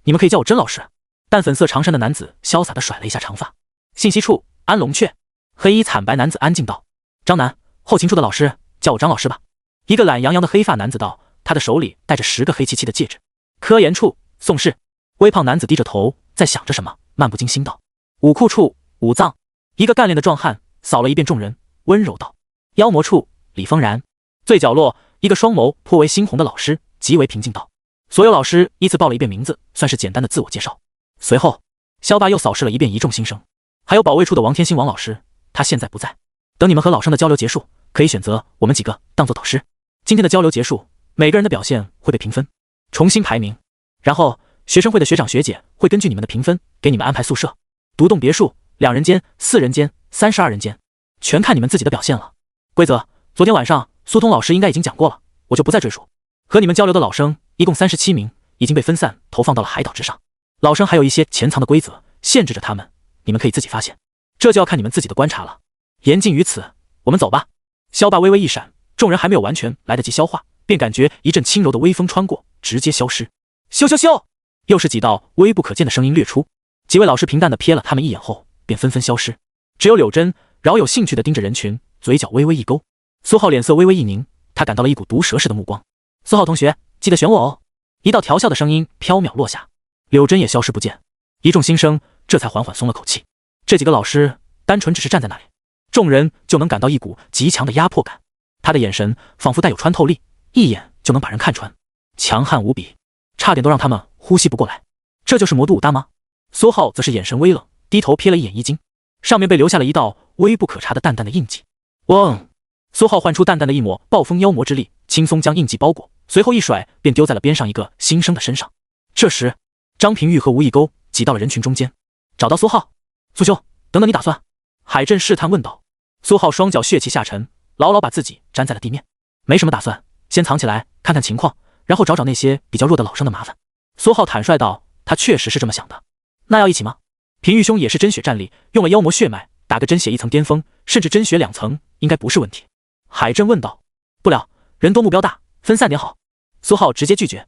你们可以叫我甄老师。淡粉色长衫的男子潇洒地甩了一下长发。信息处，安龙雀。黑衣惨白男子安静道：张楠，后勤处的老师，叫我张老师吧。一个懒洋洋的黑发男子道，他的手里戴着10个黑漆漆的戒指。科研处，宋氏。微胖男子低着头在想着什么，漫不经心道：武库处，武藏。一个干练的壮汉扫了一遍众人，温柔道：妖魔处，李丰然。最角落一个双眸颇为猩红的老师极为平静道：所有老师依次报了一遍名字，算是简单的自我介绍。随后萧爸又扫视了一遍一众新生，还有保卫处的王天星王老师，他现在不在，等你们和老生的交流结束，可以选择我们几个当做导师。今天的交流结束，每个人的表现会被评分，重新排名，然后学生会的学长学姐会根据你们的评分给你们安排宿舍，独栋别墅、2人间、4人间、32人间，全看你们自己的表现了。规则昨天晚上苏通老师应该已经讲过了，我就不再赘述。和你们交流的老生一共37名，已经被分散投放到了海岛之上。老生还有一些潜藏的规则限制着他们，你们可以自己发现，这就要看你们自己的观察了。言尽于此，我们走吧。萧爸微微一闪，众人还没有完全来得及消化，便感觉一阵轻柔的微风穿过，直接消失。咻咻咻，又是几道微不可见的声音掠出，几位老师平淡地瞥了他们一眼后便纷纷消失，只有柳真饶有兴趣地盯着人群，嘴角微微一勾。苏浩脸色微微一凝，他感到了一股毒蛇似的目光。苏浩同学，记得选我哦。一道调笑的声音飘渺落下，柳真也消失不见。一众新生这才缓缓松了口气，这几个老师单纯只是站在那里，众人就能感到一股极强的压迫感。他的眼神仿佛带有穿透力，一眼就能把人看穿，强悍无比，差点都让他们呼吸不过来。这就是魔都武丹吗？苏浩则是眼神微冷，低头瞥了一眼衣襟，上面被留下了一道微不可察的淡淡的印记。嗡！苏浩唤出淡淡的一抹暴风妖魔之力，轻松将印记包裹，随后一甩便丢在了边上一个新生的身上。这时张平玉和吴一沟挤到了人群中间。找到苏浩，苏兄，等等你打算？海震试探问道。苏浩双脚血气下沉，牢牢把自己粘在了地面。没什么打算，先藏起来看看情况，然后找找那些比较弱的老生的麻烦。苏浩坦率道，他确实是这么想的。那要一起吗？平玉兄也是真血战力，用了妖魔血脉打个真血1层巅峰，甚至真血2层应该不是问题。海震问道。不了，人多目标大，分散点好。苏浩直接拒绝。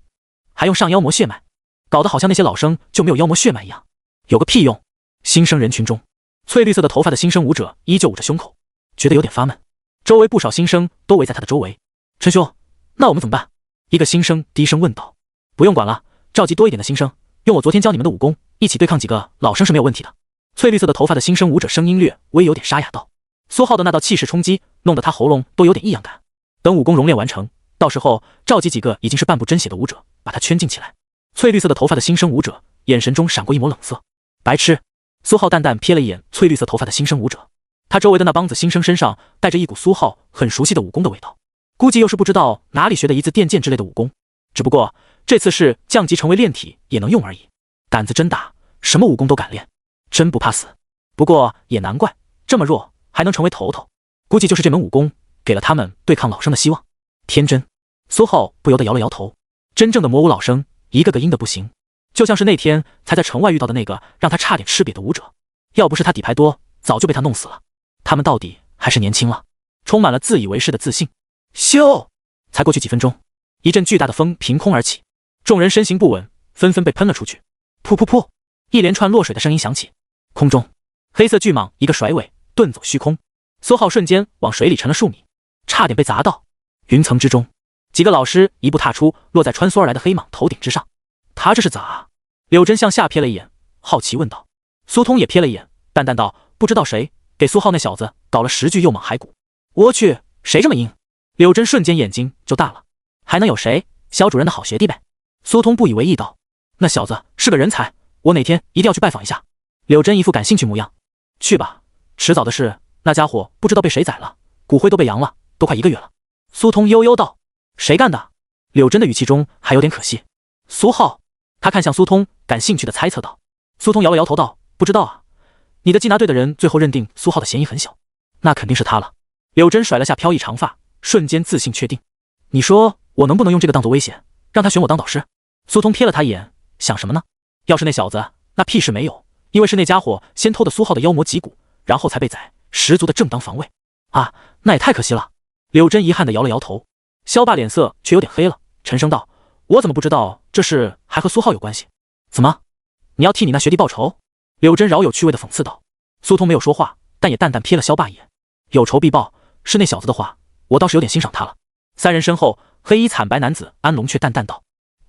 还用上妖魔血脉，搞得好像那些老生就没有妖魔血脉一样，有个屁用。新生人群中，翠绿色的头发的新生武者依旧捂着胸口，觉得有点发闷。周围不少新生都围在他的周围。陈兄，那我们怎么办？一个新生低声问道。不用管了，召集多一点的新生，用我昨天教你们的武功一起对抗几个老生是没有问题的。翠绿色的头发的新生武者声音略微有点沙哑道。苏浩的那道气势冲击弄得他喉咙都有点异样感，等武功熔炼完成，到时候召集几个已经是半步真血的武者把他圈禁起来。翠绿色的头发的新生武者眼神中闪过一抹冷色。白痴。苏浩淡淡瞥了一眼翠绿色头发的新生武者，他周围的那帮子新生身上带着一股苏浩很熟悉的武功的味道，估计又是不知道哪里学的一字电剑之类的武功，只不过这次是降级成为炼体也能用而已。胆子真大，什么武功都敢练，真不怕死。不过也难怪，这么弱还能成为头头，估计就是这门武功给了他们对抗老生的希望。天真。苏浩不由得摇了摇头，真正的魔武老生一个个阴的不行，就像是那天才在城外遇到的那个让他差点吃瘪的武者，要不是他底牌多，早就被他弄死了。他们到底还是年轻了，充满了自以为是的自信。咻！才过去几分钟，一阵巨大的风凭空而起，众人身形不稳，纷纷被喷了出去。噗噗噗！一连串落水的声音响起，空中黑色巨蟒一个甩尾，遁走虚空。苏浩瞬间往水里沉了数米，差点被砸到。云层之中，几个老师一步踏出，落在穿梭而来的黑蟒头顶之上。他这是咋？柳真向下瞥了一眼，好奇问道。苏通也瞥了一眼，淡淡道：“不知道谁给苏浩那小子搞了10具幼蟒骸骨。”我去，谁这么阴？柳真瞬间眼睛就大了，还能有谁？萧主任的好学弟呗。苏通不以为意道：“那小子是个人才，我哪天一定要去拜访一下。”柳真一副感兴趣模样：“去吧，迟早的事。那家伙不知道被谁宰了，骨灰都被扬了，都快1个月了。”苏通悠悠道：“谁干的？”柳真的语气中还有点可惜。苏浩，他看向苏通，感兴趣的猜测道。苏通摇了摇头道：“不知道啊，你的缉拿队的人最后认定苏浩的嫌疑很小，那肯定是他了。”柳真甩了下飘逸长发，瞬间自信确定：“你说我能不能用这个当作危险，让他选我当导师？”苏通瞥了他一眼，想什么呢？要是那小子，那屁事没有，因为是那家伙先偷的苏浩的妖魔脊骨，然后才被宰，十足的正当防卫啊，那也太可惜了。柳真遗憾地摇了摇头。萧霸脸色却有点黑了，沉声道：“我怎么不知道这事还和苏浩有关系？怎么，你要替你那学弟报仇？”柳真饶有趣味地讽刺道。苏通没有说话，但也淡淡瞥了萧霸一眼。有仇必报，是那小子的话，我倒是有点欣赏他了。三人身后，黑衣惨白男子安龙却淡淡道：“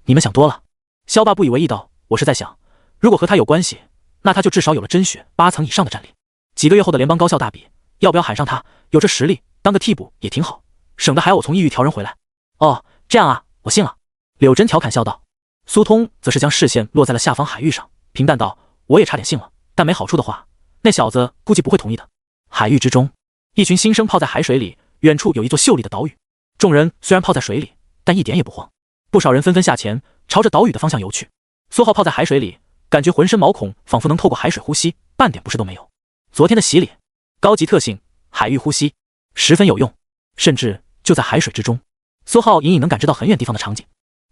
你们想多了。”萧霸不以为意道：“我是在想，如果和他有关系，那他就至少有了真血8层以上的战力。几个月后的联邦高校大比，要不要喊上他？有这实力，当个替补也挺好，省得还要我从异域调人回来。”哦，这样啊，我信了。柳真调侃笑道。苏通则是将视线落在了下方海域上，平淡道：“我也差点信了，但没好处的话，那小子估计不会同意的。”海域之中，一群新生泡在海水里，远处有一座秀丽的岛屿。众人虽然泡在水里，但一点也不慌。不少人纷纷下潜，朝着岛屿的方向游去。苏浩泡在海水里，感觉浑身毛孔仿佛能透过海水呼吸，半点不适都没有。昨天的洗礼，高级特性海域呼吸，十分有用。甚至就在海水之中，苏浩隐隐能感知到很远地方的场景，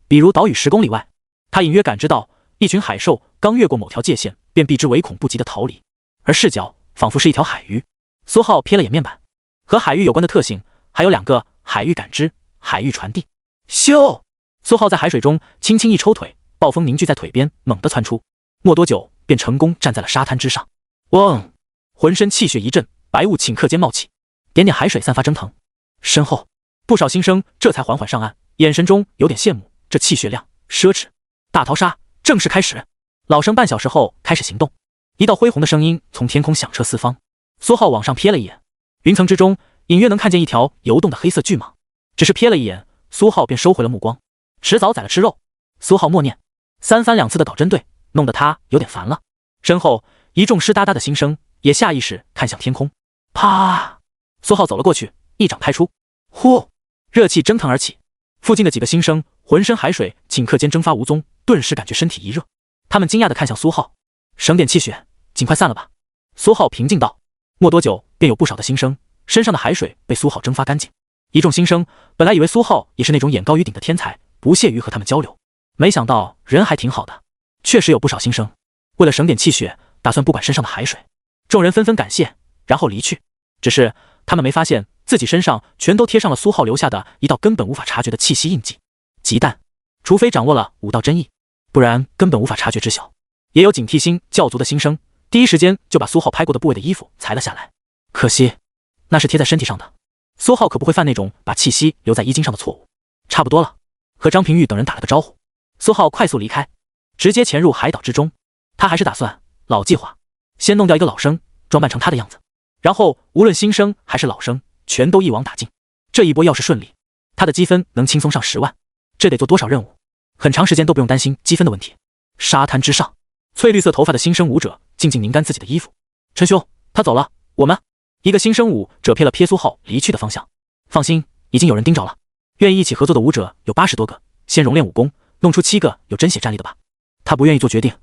比如岛屿10公里外，他隐约感知到一群海兽刚越过某条界限，便避之唯恐不及的逃离，而视角仿佛是一条海鱼。苏浩瞥了眼面板，和海域有关的特性还有2个：海域感知、海域传递。咻！苏浩在海水中轻轻一抽腿，暴风凝聚在腿边，猛地窜出，没多久便成功站在了沙滩之上。嗡！浑身气血一震，白雾顷刻间冒起，点点海水散发蒸腾。身后不少新生这才缓缓上岸，眼神中有点羡慕，这气血量奢侈。大逃杀正式开始，老生半小时后开始行动。一道恢宏的声音从天空响彻四方。苏浩往上瞥了一眼，云层之中隐约能看见一条游动的黑色巨蟒，只是瞥了一眼，苏浩便收回了目光。迟早宰了吃肉。苏浩默念，3番2次的倒针对，弄得他有点烦了。身后一众湿哒哒的新生也下意识看向天空。啪！苏浩走了过去，一掌拍出，呼，热气蒸腾而起。附近的几个新生浑身海水顷刻间蒸发无踪，顿时感觉身体一热。他们惊讶地看向苏浩，省点气血，尽快散了吧。苏浩平静道。没多久，便有不少的新生身上的海水被苏浩蒸发干净。一众新生本来以为苏浩也是那种眼高于顶的天才，不屑于和他们交流，没想到人还挺好的。确实有不少新生为了省点气血，打算不管身上的海水。众人纷纷感谢，然后离去。只是他们没发现自己身上全都贴上了苏浩留下的一道根本无法察觉的气息印记。极淡，除非掌握了5道真意，不然根本无法察觉知晓。也有警惕心较足的新生，第一时间就把苏浩拍过的部位的衣服裁了下来。可惜那是贴在身体上的，苏浩可不会犯那种把气息留在衣襟上的错误。差不多了，和张平玉等人打了个招呼，苏浩快速离开，直接潜入海岛之中。他还是打算老计划，先弄掉一个老生，装扮成他的样子，然后无论新生还是老生，全都一网打尽。这一波要是顺利，他的积分能轻松上10万。这得做多少任务，很长时间都不用担心积分的问题。沙滩之上，翠绿色头发的新生舞者静静拧干自己的衣服。陈兄，他走了，我们……一个新生舞者瞥了瞥苏浩离去的方向。放心，已经有人盯着了。愿意一起合作的舞者有80多个，先熔炼武功，弄出7个有真血战力的吧。他不愿意做决定，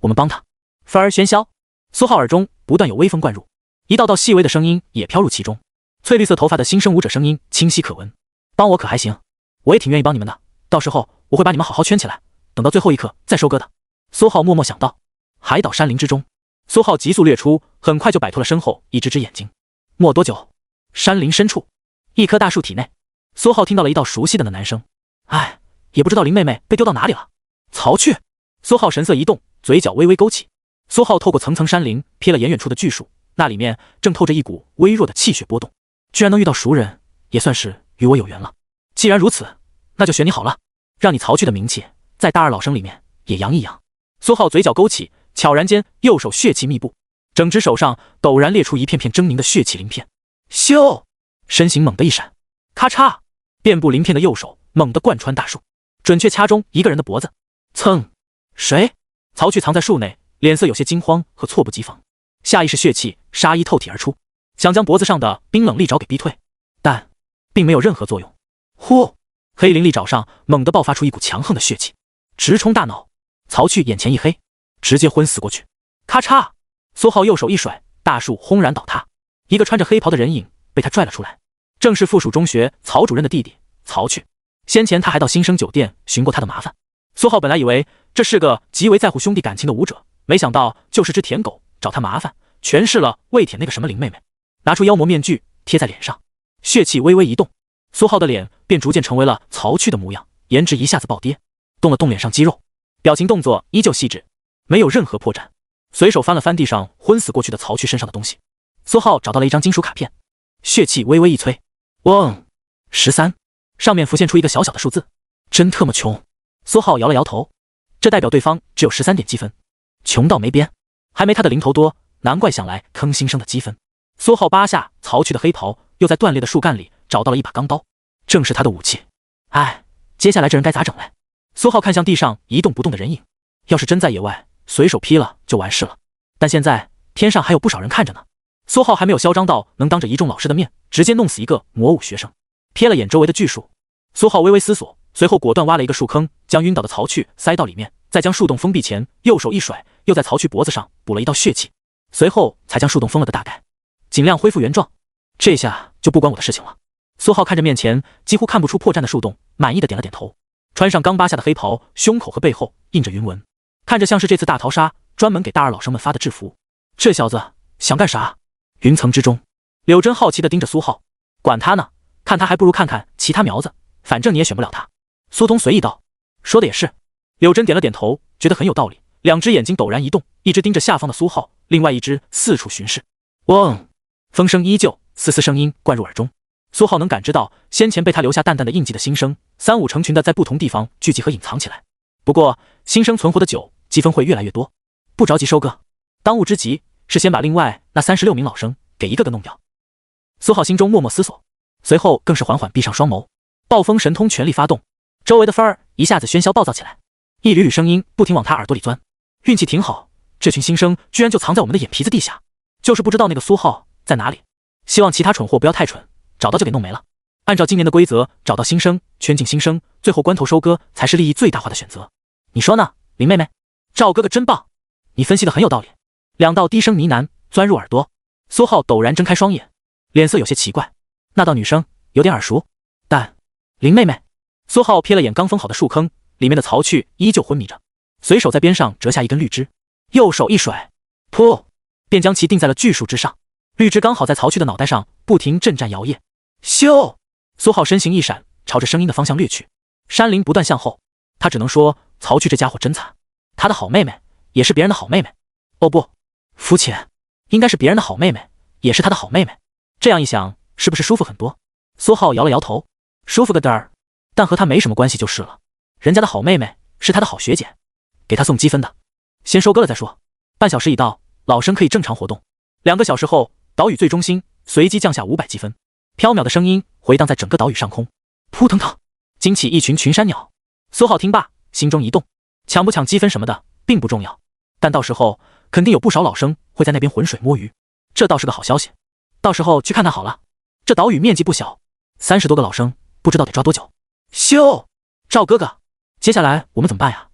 我们帮他。氛儿喧嚣，苏浩耳中不断有微风灌入，一道道细微的声音也飘入其中。翠绿色头发的新生舞者声音清晰可闻。帮我可还行，我也挺愿意帮你们的，到时候我会把你们好好圈起来，等到最后一刻再收割的。苏浩默默想到。海岛山林之中，苏浩急速掠出，很快就摆脱了身后一只只眼睛。没多久，山林深处，一棵大树体内，苏浩听到了一道熟悉的男声：“哎，也不知道林妹妹被丢到哪里了。”曹去。苏浩神色一动，嘴角微微勾起，苏浩透过层层山林瞥了眼远处的巨树，那里面正透着一股微弱的气血波动。居然能遇到熟人，也算是与我有缘了。既然如此，那就选你好了，让你曹去的名气在大二老生里面也扬一扬。苏浩嘴角勾起，悄然间右手血气密布，整只手上陡然裂出一片片狰狞的血气鳞片。咻！身形猛地一闪，咔嚓！遍布鳞片的右手猛地贯穿大树，准确掐中一个人的脖子。噌！谁？曹去藏在树内，脸色有些惊慌和猝不及防，下意识血气杀意透体而出，想将脖子上的冰冷利爪给逼退，但并没有任何作用。呼！黑灵利爪上猛地爆发出一股强横的血气，直冲大脑。曹去眼前一黑，直接昏死过去。咔嚓！苏浩右手一甩，大树轰然倒塌，一个穿着黑袍的人影被他拽了出来，正是附属中学曹主任的弟弟曹去。先前他还到新生酒店寻过他的麻烦。苏浩本来以为这是个极为在乎兄弟感情的武者，没想到就是只舔狗找他麻烦，全是了为舔那个什么林妹妹。拿出妖魔面具贴在脸上，血气微微一动，苏浩的脸便逐渐成为了曹去的模样，颜值一下子暴跌，动了动脸上肌肉，表情动作依旧细致，没有任何破绽。随手翻了翻地上昏死过去的曹去身上的东西，苏浩找到了一张金属卡片，血气微微一催，嗡，13，上面浮现出一个小小的数字，真特么穷。苏浩摇了摇头，这代表对方只有13点积分，穷到没边，还没他的零头多，难怪想来坑新生的积分。苏浩扒下曹去的黑袍，又在断裂的树干里找到了一把钢刀，正是他的武器。哎，接下来这人该咋整嘞？苏浩看向地上一动不动的人影，要是真在野外，随手劈了就完事了。但现在天上还有不少人看着呢。苏浩还没有嚣张到能当着一众老师的面直接弄死一个魔武学生。瞥了眼周围的巨树，苏浩微微思索，随后果断挖了一个树坑，将晕倒的曹去塞到里面，再将树洞封闭前，右手一甩，又在曹去脖子上补了一道血气，随后才将树洞封了个大概，尽量恢复原状。这下就不关我的事情了。苏浩看着面前几乎看不出破绽的树洞，满意的点了点头。穿上刚扒下的黑袍，胸口和背后印着云纹，看着像是这次大逃杀专门给大二老生们发的制服。这小子想干啥？云层之中，柳真好奇地盯着苏浩，管他呢，看他还不如看看其他苗子，反正你也选不了他。苏童随意道，说的也是。柳真点了点头，觉得很有道理，两只眼睛陡然一动，一只盯着下方的苏浩，另外一只四处巡视。嗡，风声依旧，丝丝声音灌入耳中。苏浩能感知到先前被他留下淡淡的印记的新生三五成群的在不同地方聚集和隐藏起来。不过新生存活的久，积分会越来越多，不着急收割，当务之急是先把另外那36名老生给一个个弄掉。苏浩心中默默思索，随后更是缓缓闭上双眸，暴风神通全力发动，周围的氛儿一下子喧嚣暴躁起来，一缕缕声音不停往他耳朵里钻。运气挺好，这群新生居然就藏在我们的眼皮子地下，就是不知道那个苏浩在哪里。希望其他蠢货不要太蠢，找到就给弄没了。按照今年的规则，找到新生，圈进新生，最后关头收割才是利益最大化的选择。你说呢，林妹妹？赵哥哥真棒，你分析的很有道理。两道低声呢喃钻入耳朵，苏浩陡然睁开双眼，脸色有些奇怪。那道女生有点耳熟，但林妹妹。苏浩瞥了眼刚封好的树坑，里面的曹去依旧昏迷着，随手在边上折下一根绿枝，右手一甩，噗，便将其钉在了巨树之上。绿枝刚好在曹去的脑袋上不停震颤摇曳。咻！苏浩身形一闪，朝着声音的方向掠去。山林不断向后，他只能说曹去这家伙真惨，他的好妹妹也是别人的好妹妹。哦不，肤浅，应该是别人的好妹妹也是他的好妹妹。这样一想，是不是舒服很多？苏浩摇了摇头，舒服个嘚儿，但和他没什么关系就是了。人家的好妹妹是他的好学姐，给他送积分的。先收割了再说。半小时已到，老生可以正常活动。2个小时后，岛屿最中心随机降下500积分。飘渺的声音回荡在整个岛屿上空，扑腾腾，惊起一群群山鸟。苏浩听罢，心中一动，抢不抢积分什么的并不重要，但到时候肯定有不少老生会在那边浑水摸鱼，这倒是个好消息。到时候去看看好了。这岛屿面积不小，30多个老生，不知道得抓多久。咻，赵哥哥，接下来我们怎么办呀？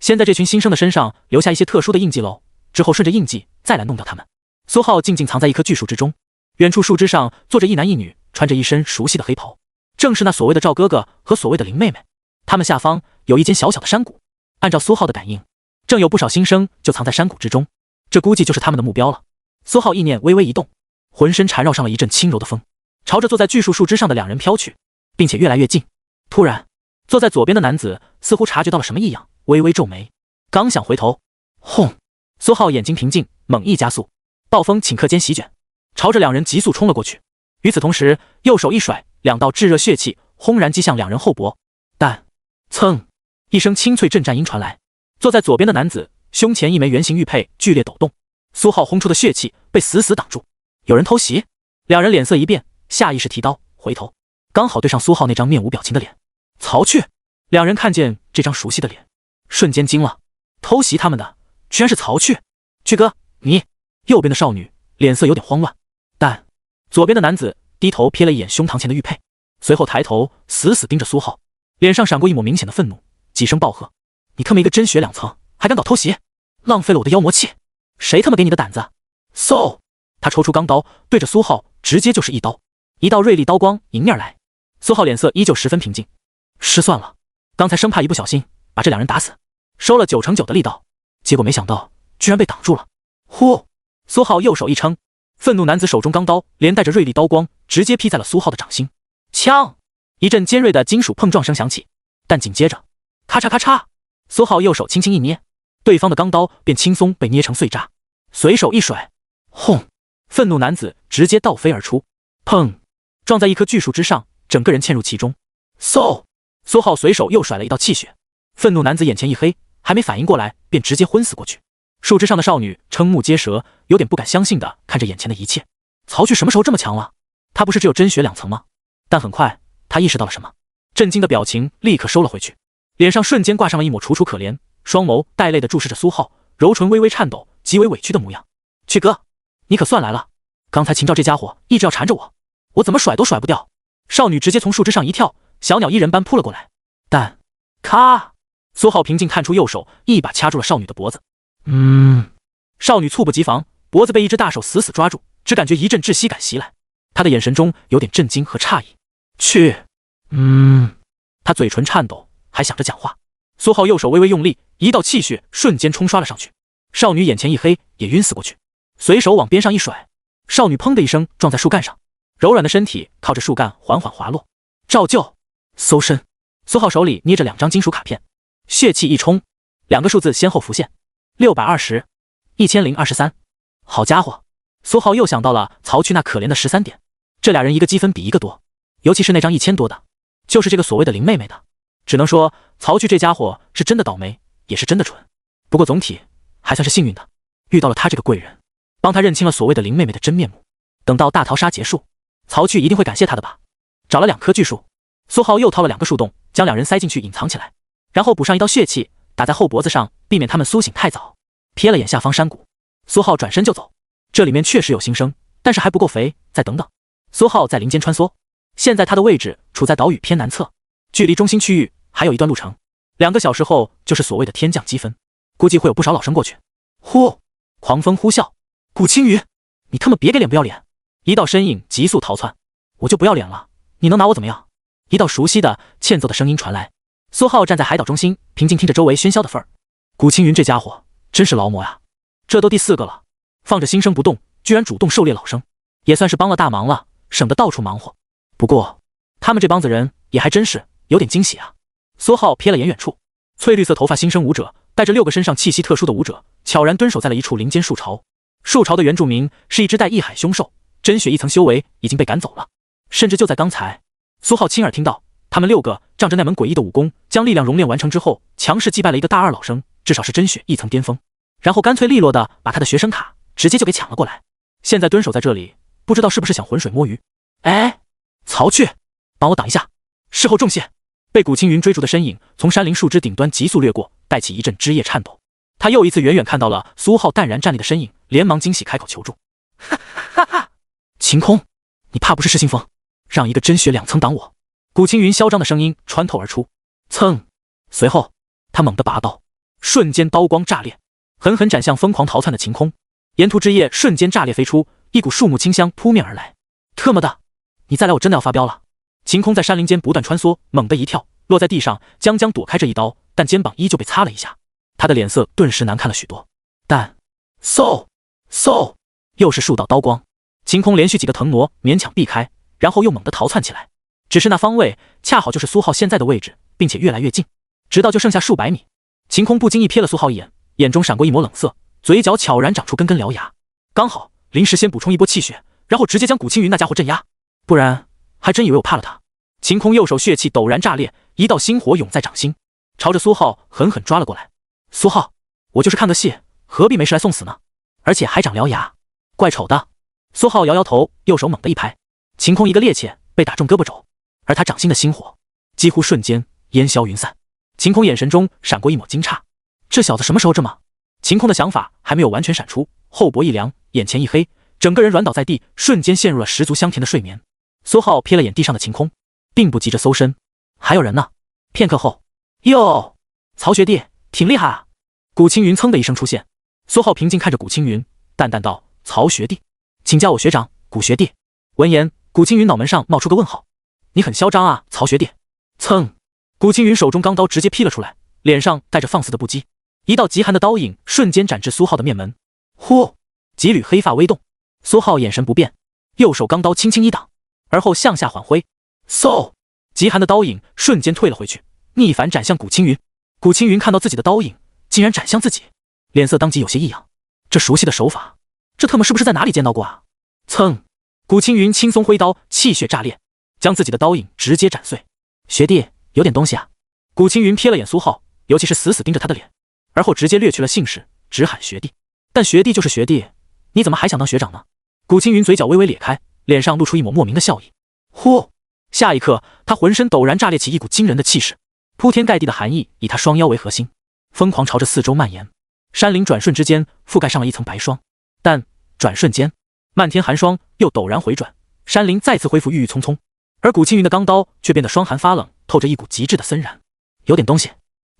先在这群新生的身上留下一些特殊的印记喽，之后顺着印记再来弄掉他们。苏浩静静藏在一棵巨树之中，远处树枝上坐着一男一女，穿着一身熟悉的黑袍，正是那所谓的赵哥哥和所谓的林妹妹。他们下方有一间小小的山谷，按照苏浩的感应，正有不少新生就藏在山谷之中，这估计就是他们的目标了。苏浩意念微微一动，浑身缠绕上了一阵轻柔的风，朝着坐在巨树枝上的2人飘去，并且越来越近。突然，坐在左边的男子似乎察觉到了什么异样，微微皱眉，刚想回头，轰！苏浩眼睛平静，猛一加速，暴风顷刻间席卷，朝着两人急速冲了过去。与此同时，右手一甩，两道炙热血气轰然击向两人后脖。但噌一声清脆震颤音传来，坐在左边的男子胸前一枚圆形玉佩剧烈抖动，苏浩轰出的血气被死死挡住。有人偷袭！两人脸色一变，下意识提刀回头，刚好对上苏浩那张面无表情的脸。曹去！两人看见这张熟悉的脸，瞬间惊了。偷袭他们的居然是曹去！去哥，你……右边的少女脸色有点慌乱，但左边的男子低头瞥了一眼胸膛前的玉佩，随后抬头死死盯着苏浩，脸上闪过一抹明显的愤怒，几声暴喝：“你他妈一个真血2层，还敢搞偷袭，浪费了我的妖魔气！谁他妈给你的胆子？”嗖！他抽出钢刀，对着苏浩直接就是一刀，一道锐利刀光迎面来。苏浩脸色依旧十分平静，失算了，刚才生怕一不小心把这两人打死，收了99%的力道，结果没想到居然被挡住了。呼！苏浩右手一撑，愤怒男子手中钢刀连带着锐利刀光直接劈在了苏浩的掌心。枪！一阵尖锐的金属碰撞声响起，但紧接着咔嚓咔嚓，苏浩右手轻轻一捏，对方的钢刀便轻松被捏成碎渣，随手一甩，轰！愤怒男子直接倒飞而出，砰！撞在一棵巨树之上，整个人嵌入其中。嗖！苏浩随手又甩了一道气血，愤怒男子眼前一黑，还没反应过来便直接昏死过去。树枝上的少女瞠目结舌，有点不敢相信的看着眼前的一切。曹去什么时候这么强了？他不是只有真血2层吗？但很快他意识到了什么，震惊的表情立刻收了回去，脸上瞬间挂上了一抹楚楚可怜，双眸带泪的注视着苏浩，柔唇微微颤抖，极为委屈的模样。去哥，你可算来了！刚才秦照这家伙一直要缠着我，我怎么甩都甩不掉。少女直接从树枝上一跳，小鸟依人般扑了过来。但咔！苏浩平静探出右手，一把掐住了少女的脖子。少女猝不及防，脖子被一只大手死死抓住，只感觉一阵窒息感袭来。她的眼神中有点震惊和诧异。去！她嘴唇颤抖，还想着讲话。苏浩右手微微用力，一道气血瞬间冲刷了上去。少女眼前一黑，也晕死过去。随手往边上一甩，少女砰的一声撞在树干上，柔软的身体靠着树干缓缓滑落。照旧！搜身！苏浩手里捏着2张金属卡片，血气一冲，2个数字先后浮现：620、1023。好家伙！苏浩又想到了曹去那可怜的13点，这俩人一个积分比一个多，尤其是那张1000多的，就是这个所谓的林妹妹的。只能说曹去这家伙是真的倒霉，也是真的蠢。不过总体还算是幸运的，遇到了他这个贵人，帮他认清了所谓的林妹妹的真面目。等到大逃杀结束，曹去一定会感谢他的吧。找了2棵巨树，苏浩又掏了2个树洞，将两人塞进去隐藏起来，然后补上一道血气打在后脖子上，避免他们苏醒太早。瞥了眼下方山谷，苏浩转身就走。这里面确实有新生，但是还不够肥，再等等。苏浩在林间穿梭，现在他的位置处在岛屿偏南侧，距离中心区域还有一段路程，2个小时后就是所谓的天降积分，估计会有不少老生过去。呼！狂风呼啸，古青云，你他妈别给脸不要脸！一道身影急速逃窜，我就不要脸了，你能拿我怎么样？一道熟悉的欠揍的声音传来。苏浩站在海岛中心，平静听着周围喧嚣的份儿。古青云这家伙真是劳模呀，这都第4个了，放着新生不动，居然主动狩猎老生，也算是帮了大忙了，省得到处忙活。不过他们这帮子人也还真是有点惊喜啊。苏浩瞥了眼远处，翠绿色头发新生舞者带着6个身上气息特殊的舞者，悄然蹲守在了一处林间树巢。树巢的原住民是一只带异海凶兽，真血1层修为已经被赶走了。甚至就在刚才，苏浩亲耳听到他们6个仗着那门诡异的武功，将力量熔炼完成之后，强势击败了一个大2老生，至少是真血1层巅峰，然后干脆利落的把他的学生卡直接就给抢了过来。现在蹲守在这里，不知道是不是想浑水摸鱼。哎，曹去，帮我挡一下，事后重谢。被古青云追逐的身影从山林树枝顶端急速掠过，带起一阵枝叶颤抖。他又一次远远看到了苏浩淡然站立的身影，连忙惊喜开口求助。哈哈哈！晴空，你怕不是失心疯，让一个真血2层挡我？古青云嚣张的声音穿透而出。噌！随后他猛地拔刀，瞬间刀光炸裂，狠狠斩向疯狂逃窜的晴空。沿途枝叶瞬间炸裂飞出，一股树木清香扑面而来。特么的，你再来我真的要发飙了！晴空在山林间不断穿梭，猛地一跳，落在地上，将将躲开这一刀，但肩膀依旧被擦了一下，他的脸色顿时难看了许多。但嗖，又是数道刀光，晴空连续几个腾挪，勉强避开，然后又猛地逃窜起来。只是那方位恰好就是苏浩现在的位置，并且越来越近，直到就剩下数百米。晴空不经意瞥了苏浩一眼，眼中闪过一抹冷色，嘴角悄然长出根根獠牙，刚好临时先补充一波气血，然后直接将古青云那家伙镇压，不然还真以为我怕了他。晴空右手血气陡然炸裂，一道星火涌在掌心，朝着苏浩狠狠抓了过来。苏浩，我就是看个戏，何必没事来送死呢？而且还长獠牙，怪丑的。苏浩摇摇头，右手猛地一拍，晴空一个趔趄被打中胳膊肘，而他掌心的星火几乎瞬间烟消云散。晴空眼神中闪过一抹惊诧，这小子什么时候这么……晴空的想法还没有完全闪出，后脖一凉，眼前一黑，整个人软倒在地，瞬间陷入了十足香甜的睡眠。苏浩瞥了眼地上的晴空，并不急着搜身，还有人呢。片刻后，哟，曹学弟挺厉害啊！古青云噌的一声出现。苏浩平静看着古青云，淡淡道：“曹学弟，请叫我学长，古学弟。”闻言，古青云脑门上冒出个问号：“你很嚣张啊，曹学弟！”噌，古青云手中钢刀直接劈了出来，脸上带着放肆的不羁，一道极寒的刀影瞬间斩至苏浩的面门。呼，几缕黑发微动，苏浩眼神不变，右手钢刀轻轻一挡，而后向下缓挥，嗖，极寒的刀影瞬间退了回去，逆反斩向古青云。古青云看到自己的刀影竟然斩向自己，脸色当即有些异样，这熟悉的手法，这特么是不是在哪里见到过啊？噌，古青云轻松挥刀，气血炸裂，将自己的刀影直接斩碎。学弟有点东西啊！古青云瞥了眼苏浩，尤其是死死盯着他的脸，而后直接略去了姓氏，只喊学弟。但学弟就是学弟，你怎么还想当学长呢？古青云嘴角微微咧开，脸上露出一抹莫名的笑意。呼，下一刻，他浑身陡然炸裂起一股惊人的气势，铺天盖地的寒意以他双腰为核心，疯狂朝着四周蔓延。山林转瞬之间覆盖上了一层白霜，但转瞬间，漫天寒霜又陡然回转，山林再次恢复郁郁葱葱，而古青云的钢刀却变得霜寒发冷，透着一股极致的森然。有点东西，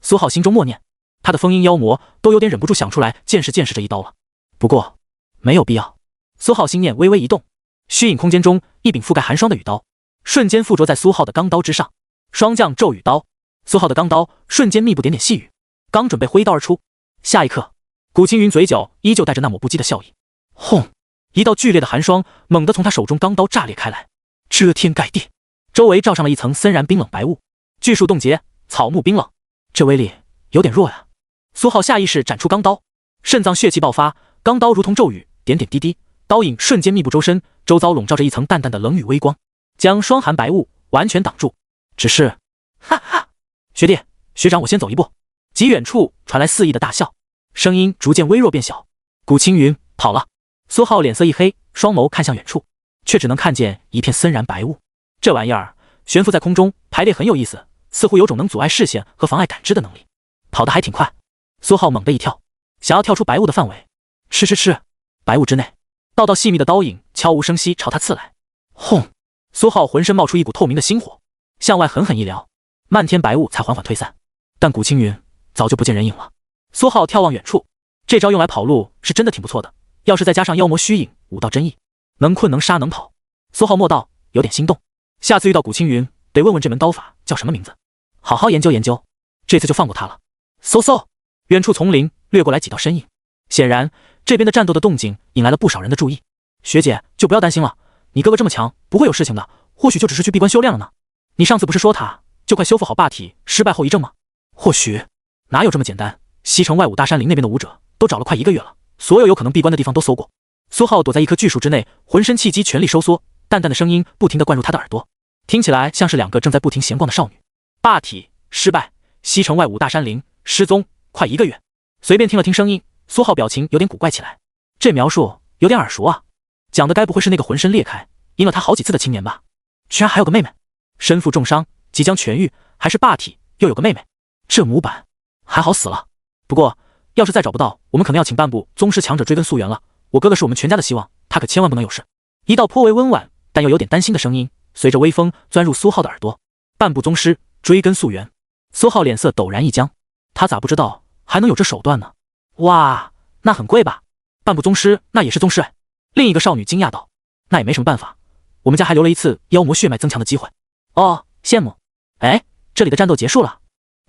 苏浩心中默念，他的封印妖魔都有点忍不住想出来见识见识这一刀了。不过没有必要。苏浩心念微微一动，虚影空间中一柄覆盖寒霜的羽刀瞬间附着在苏浩的钢刀之上。霜降骤雨刀，苏浩的钢刀瞬间密布点点细雨，刚准备挥刀而出，下一刻，古青云嘴角依旧带着那抹不羁的笑意。轰！一道剧烈的寒霜猛地从他手中钢刀炸裂开来，遮天盖地，周围罩上了一层森然冰冷白雾，巨树冻结，草木冰冷，这威力有点弱呀。苏浩下意识斩出钢刀，肾脏血气爆发，钢刀如同骤雨，点点滴滴，刀影瞬间密布周身，周遭笼罩着一层淡淡的冷雨微光，将霜寒白雾完全挡住。只是，哈哈，学弟学长，我先走一步。极远处传来肆意的大笑，声音逐渐微弱变小。古青云跑了。苏浩脸色一黑，双眸看向远处，却只能看见一片森然白雾。这玩意儿悬浮在空中排列很有意思，似乎有种能阻碍视线和妨碍感知的能力。跑得还挺快。苏浩猛地一跳，想要跳出白雾的范围。吃，白雾之内，道道细密的刀影悄无声息朝他刺来。轰！苏浩浑身冒出一股透明的星火，向外狠狠一撩，漫天白雾才缓缓退散。但古青云早就不见人影了。苏浩眺望远处，这招用来跑路是真的挺不错的，要是再加上妖魔虚影，武道真意，能困能杀能跑。苏浩默道，有点心动。下次遇到古青云，得问问这门刀法叫什么名字，好好研究研究。这次就放过他了。嗖嗖，远处丛林掠过来几道身影，显然这边的战斗的动静引来了不少人的注意。学姐就不要担心了，你哥哥这么强，不会有事情的，或许就只是去闭关修炼了呢。你上次不是说他就快修复好霸体失败后遗症吗？或许哪有这么简单？西城外武大山林那边的武者都找了快1个月了，所有有可能闭关的地方都搜过。苏浩躲在一棵巨树之内，浑身气机全力收缩，淡淡的声音不停地灌入他的耳朵，听起来像是两个正在不停闲逛的少女。霸体失败，西城外武大山林失踪快1个月。随便听了听声音，苏浩表情有点古怪起来。这描述有点耳熟啊，讲的该不会是那个浑身裂开阴了他好几次的青年吧？居然还有个妹妹，身负重伤即将痊愈，还是霸体又有个妹妹，这模板还好死了。不过要是再找不到，我们可能要请半部宗师强者追根溯源了。我哥哥是我们全家的希望，他可千万不能有事。一道颇为温婉但又有点担心的声音随着微风钻入苏浩的耳朵。半部宗师追根溯源。苏浩脸色陡然一僵，他咋不知道还能有这手段呢？哇，那很贵吧？半部宗师那也是宗师哎。另一个少女惊讶道，那也没什么办法，我们家还留了一次妖魔血脉增强的机会。哦，羡慕。哎，这里的战斗结束了，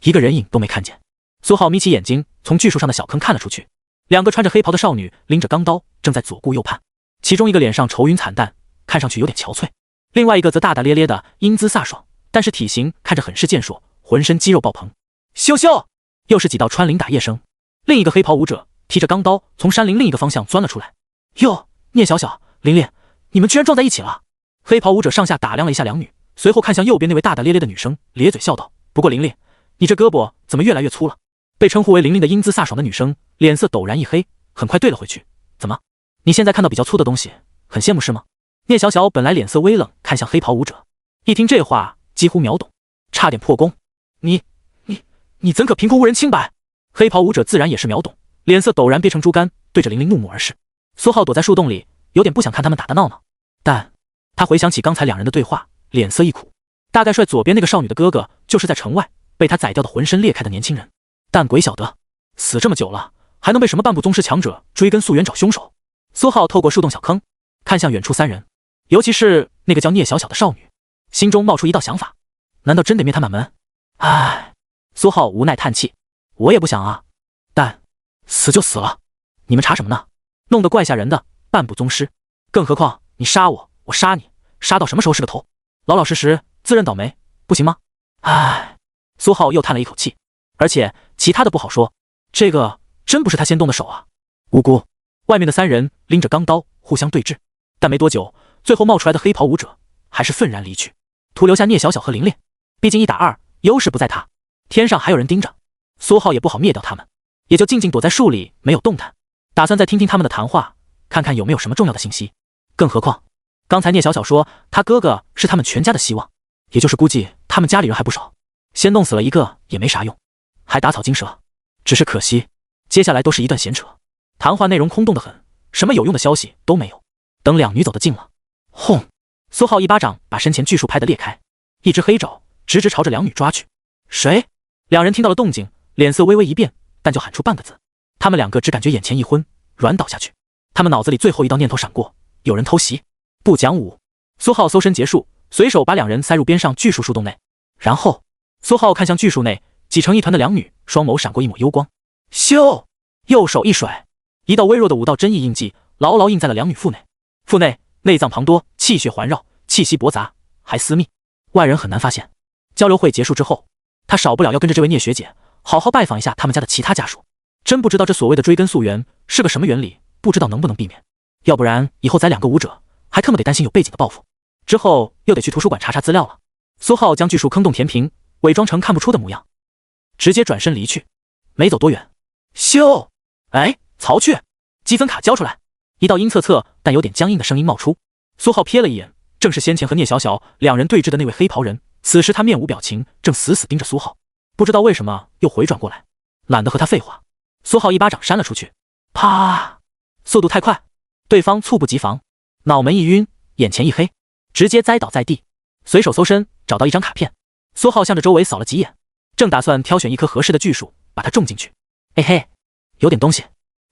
一个人影都没看见。苏浩眯起眼睛，从巨树上的小坑看了出去，两个穿着黑袍的少女拎着钢刀正在左顾右盼，其中一个脸上愁云惨淡，看上去有点憔悴，另外一个则大大咧咧的，英姿飒爽，但是体型看着很是健硕，浑身肌肉爆棚。咻咻，又是几道穿林打叶声。另一个黑袍武者提着钢刀从山林另一个方向钻了出来。哟，聂小小、琳琳，你们居然撞在一起了！黑袍舞者上下打量了一下两女，随后看向右边那位大大咧咧的女生，咧嘴笑道：“不过琳琳，你这胳膊怎么越来越粗了？”被称呼为琳琳的英姿飒爽的女生脸色陡然一黑，很快对了回去：“怎么？你现在看到比较粗的东西，很羡慕是吗？”聂小小本来脸色微冷，看向黑袍舞者，一听这话几乎秒懂，差点破功。你怎可凭空误人清白？黑袍舞者自然也是秒懂，脸色陡然变成猪肝，对着琳琳怒目而视。苏浩躲在树洞里，有点不想看他们打打闹闹，但他回想起刚才两人的对话，脸色一苦。大概帅左边那个少女的哥哥，就是在城外被他宰掉的浑身裂开的年轻人，但鬼晓得死这么久了，还能被什么半步宗师强者追根溯源找凶手？苏浩透过树洞小坑看向远处三人，尤其是那个叫聂小小的少女，心中冒出一道想法：难道真得灭他满门？唉，苏浩无奈叹气，我也不想啊，但死就死了，你们查什么呢？弄得怪吓人的，半步宗师，更何况你杀我，我杀你，杀到什么时候是个头？老老实实自认倒霉，不行吗？唉，苏浩又叹了一口气，而且其他的不好说，这个真不是他先动的手啊。无辜，外面的三人拎着钢刀互相对峙，但没多久，最后冒出来的黑袍舞者还是愤然离去，徒留下聂小小和琳琳。毕竟1打2，优势不在他，天上还有人盯着，苏浩也不好灭掉他们，也就静静躲在树里没有动弹，打算再听听他们的谈话，看看有没有什么重要的信息。更何况刚才聂小小说他哥哥是他们全家的希望，也就是估计他们家里人还不少，先弄死了一个也没啥用，还打草惊蛇。只是可惜接下来都是一段闲扯，谈话内容空洞得很，什么有用的消息都没有。等两女走得近了，轰！苏浩一巴掌把身前巨树拍得裂开，一只黑爪直直朝着两女抓去。谁？两人听到了动静，脸色微微一变，但就喊出半个字。他们两个只感觉眼前一昏，软倒下去。他们脑子里最后一道念头闪过：有人偷袭，不讲武。苏浩搜身结束，随手把两人塞入边上巨树树洞内，然后苏浩看向巨树内挤成一团的两女，双眸闪过一抹幽光，咻！右手一甩，一道微弱的武道真意印记牢牢印在了两女腹内。腹内内脏庞多，气血环绕，气息驳杂，还私密，外人很难发现。交流会结束之后，他少不了要跟着这位聂学姐好好拜访一下他们家的其他家属。真不知道这所谓的追根溯源是个什么原理，不知道能不能避免，要不然以后宰2个武者还特么得担心有背景的报复，之后又得去图书馆查查资料了。苏浩将巨树坑洞填平，伪装成看不出的模样，直接转身离去。没走多远，咻！哎，曹去，积分卡交出来！一道阴恻恻但有点僵硬的声音冒出。苏浩瞥了一眼，正是先前和聂小小两人对峙的那位黑袍人。此时他面无表情，正死死盯着苏浩，不知道为什么又回转过来，懒得和他废话。苏浩一巴掌扇了出去，啪！速度太快，对方猝不及防，脑门一晕，眼前一黑，直接栽倒在地。随手搜身找到一张卡片，苏浩向着周围扫了几眼，正打算挑选一棵合适的巨树把它种进去。嘿嘿，有点东西。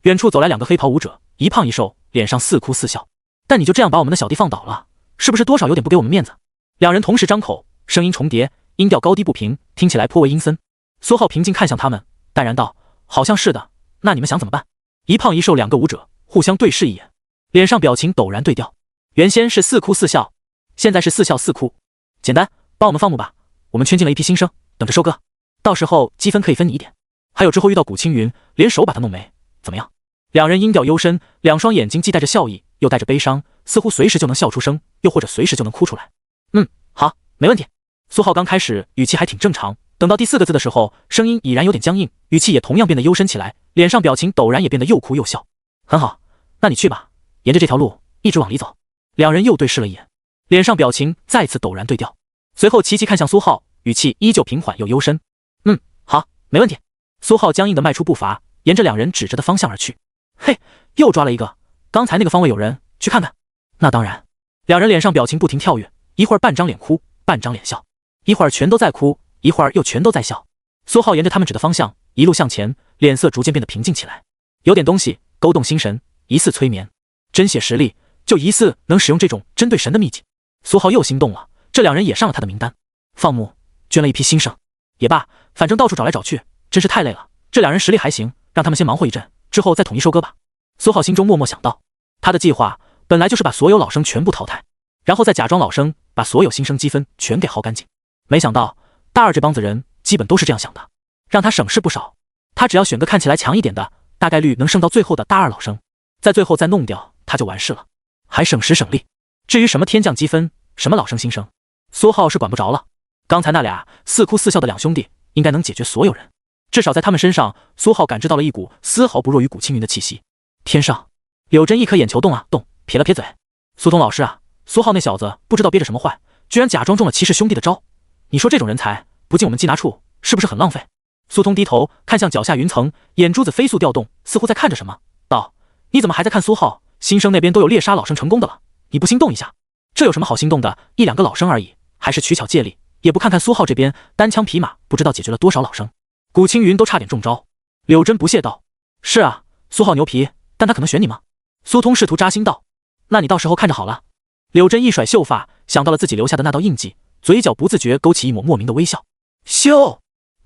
远处走来2个黑袍武者，一胖一瘦，脸上似哭似笑。但你就这样把我们的小弟放倒了，是不是多少有点不给我们面子？两人同时张口，声音重叠，音调高低不平，听起来颇为阴森。苏浩平静看向他们，淡然道：好像是的，那你们想怎么办？一胖一瘦2个武者互相对视一眼，脸上表情陡然对调，原先是似哭似笑，现在是似笑似哭。简单，帮我们放牧吧，我们圈进了一批新生，等着收割，到时候积分可以分你一点。还有之后遇到古青云，连手把他弄没，怎么样？两人音调幽深，两双眼睛既带着笑意，又带着悲伤，似乎随时就能笑出声，又或者随时就能哭出来。好，没问题。苏浩刚开始语气还挺正常，等到第4个字的时候，声音已然有点僵硬，语气也同样变得幽深起来，脸上表情陡然也变得又哭又笑。很好，那你去吧，沿着这条路一直往里走。两人又对视了一眼，脸上表情再次陡然对调，随后齐齐看向苏浩，语气依旧平缓又幽深。好，没问题。苏浩僵硬地迈出步伐，沿着两人指着的方向而去。嘿，又抓了一个，刚才那个方位有人，去看看。那当然。两人脸上表情不停跳跃，一会儿半张脸哭，半张脸笑，一会儿全都在哭，一会儿又全都在笑。苏浩沿着他们指的方向一路向前，脸色逐渐变得平静起来。有点东西勾动心神，疑似催眠，真血实力，就疑似能使用这种针对神的秘籍。苏浩又心动了，这两人也上了他的名单。放牧，捐了一批新生，也罢，反正到处找来找去，真是太累了。这两人实力还行，让他们先忙活一阵，之后再统一收割吧。苏浩心中默默想到，他的计划本来就是把所有老生全部淘汰，然后再假装老生，把所有新生积分全给薅干净。没想到大二这帮子人基本都是这样想的，让他省事不少。他只要选个看起来强一点的，大概率能剩到最后的大二老生，在最后再弄掉他就完事了，还省时省力。至于什么天降积分，什么老生新生，苏浩是管不着了。刚才那俩似哭似笑的两兄弟，应该能解决所有人。至少在他们身上，苏浩感知到了一股丝毫不弱于古青云的气息。天上，柳真一颗眼球动啊动，撇了撇嘴：“苏童老师啊，苏浩那小子不知道憋着什么坏，居然假装中了骑士兄弟的招。你说这种人才不进我们缉拿处，是不是很浪费？”苏通低头看向脚下云层，眼珠子飞速调动，似乎在看着什么，道：“你怎么还在看苏浩？新生那边都有猎杀老生成功的了，你不心动一下？这有什么好心动的？一两个老生而已，还是取巧借力，也不看看苏浩这边单枪匹马，不知道解决了多少老生。”古青云都差点中招。柳真不屑道：“是啊，苏浩牛皮，但他可能选你吗？”苏通试图扎心道：“那你到时候看着好了。”柳真一甩秀发，想到了自己留下的那道印记，嘴角不自觉勾起一抹莫名的微笑。咻！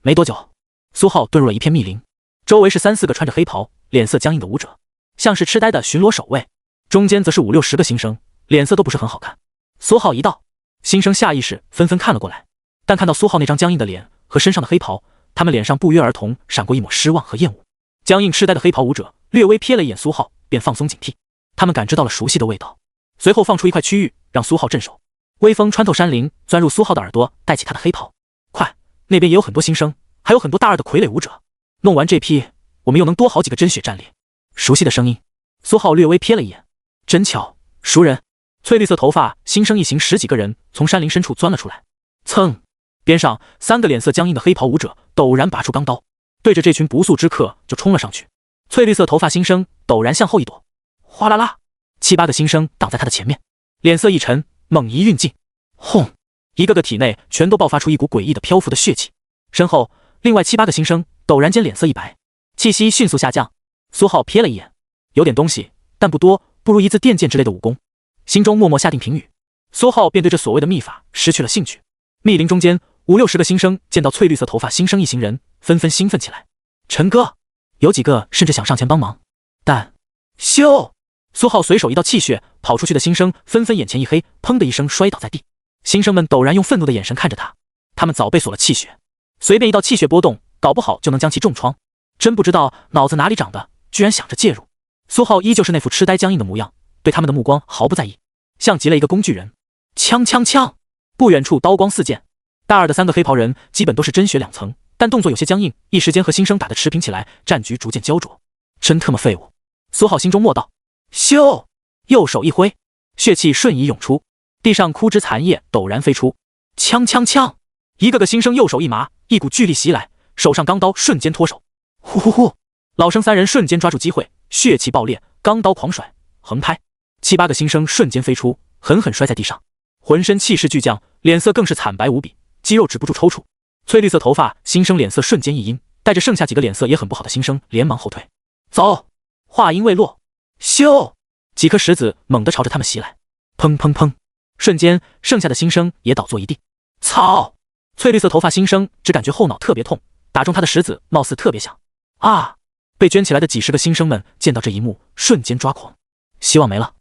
没多久，苏浩遁入了一片密林，周围是3、4个穿着黑袍、脸色僵硬的武者，像是痴呆的巡逻守卫，中间则是5、60个新生，脸色都不是很好看。苏浩一到，新生下意识纷纷看了过来，但看到苏浩那张僵硬的脸和身上的黑袍，他们脸上不约而同闪过一抹失望和厌恶。僵硬痴呆的黑袍武者略微瞥了一眼苏浩，便放松警惕。他们感知到了熟悉的味道，随后放出一块区域让苏浩镇守。微风穿透山林，钻入苏浩的耳朵，带起他的黑袍。快，那边也有很多新生，还有很多大二的傀儡武者。弄完这批，我们又能多好几个真血战力。熟悉的声音，苏浩略微瞥了一眼，真巧，熟人。翠绿色头发新生一行10几个人从山林深处钻了出来。噌，边上3个脸色僵硬的黑袍武者陡然拔出钢刀，对着这群不速之客就冲了上去。翠绿色头发新生陡然向后一躲，哗啦啦，7、8个新生挡在他的前面，脸色一沉，猛一运劲，轰，一个个体内全都爆发出一股诡异的漂浮的血气。身后另外7、8个新生陡然间脸色一白，气息迅速下降。苏浩瞥了一眼，有点东西，但不多，不如一字电剑之类的武功，心中默默下定评语。苏浩便对这所谓的秘法失去了兴趣。密林中间5、60个新生见到翠绿色头发新生一行人，纷纷兴奋起来。陈哥，有几个甚至想上前帮忙，但咻！苏浩随手一道气血，跑出去的新生纷纷眼前一黑，砰的一声摔倒在地。新生们陡然用愤怒的眼神看着他，他们早被锁了气血，随便一道气血波动，搞不好就能将其重创。真不知道脑子哪里长的，居然想着介入。苏浩依旧是那副痴呆僵硬的模样，对他们的目光毫不在意，像极了一个工具人。枪枪枪！不远处刀光四溅，大二的3个黑袍人基本都是真血2层，但动作有些僵硬，一时间和新生打得持平起来，战局逐渐焦灼。真他妈废物！苏浩心中默道。咻！右手一挥，血气瞬移涌出，地上枯枝残叶陡然飞出。枪枪枪！一个个新生右手一麻，一股巨力袭来，手上钢刀瞬间脱手。呼呼呼！老生3人瞬间抓住机会，血气爆裂，钢刀狂甩横拍。7、8个新生瞬间飞出，狠狠摔在地上，浑身气势巨降，脸色更是惨白无比，肌肉止不住抽搐。翠绿色头发新生脸色瞬间一阴，带着剩下几个脸色也很不好的新生连忙后退。走！话音未落，咻！几颗石子猛地朝着他们袭来，砰砰砰！瞬间，剩下的新生也倒坐一地。操！翠绿色头发新生只感觉后脑特别痛，打中他的石子貌似特别响。啊！被圈起来的几10个新生们见到这一幕，瞬间抓狂，希望没了。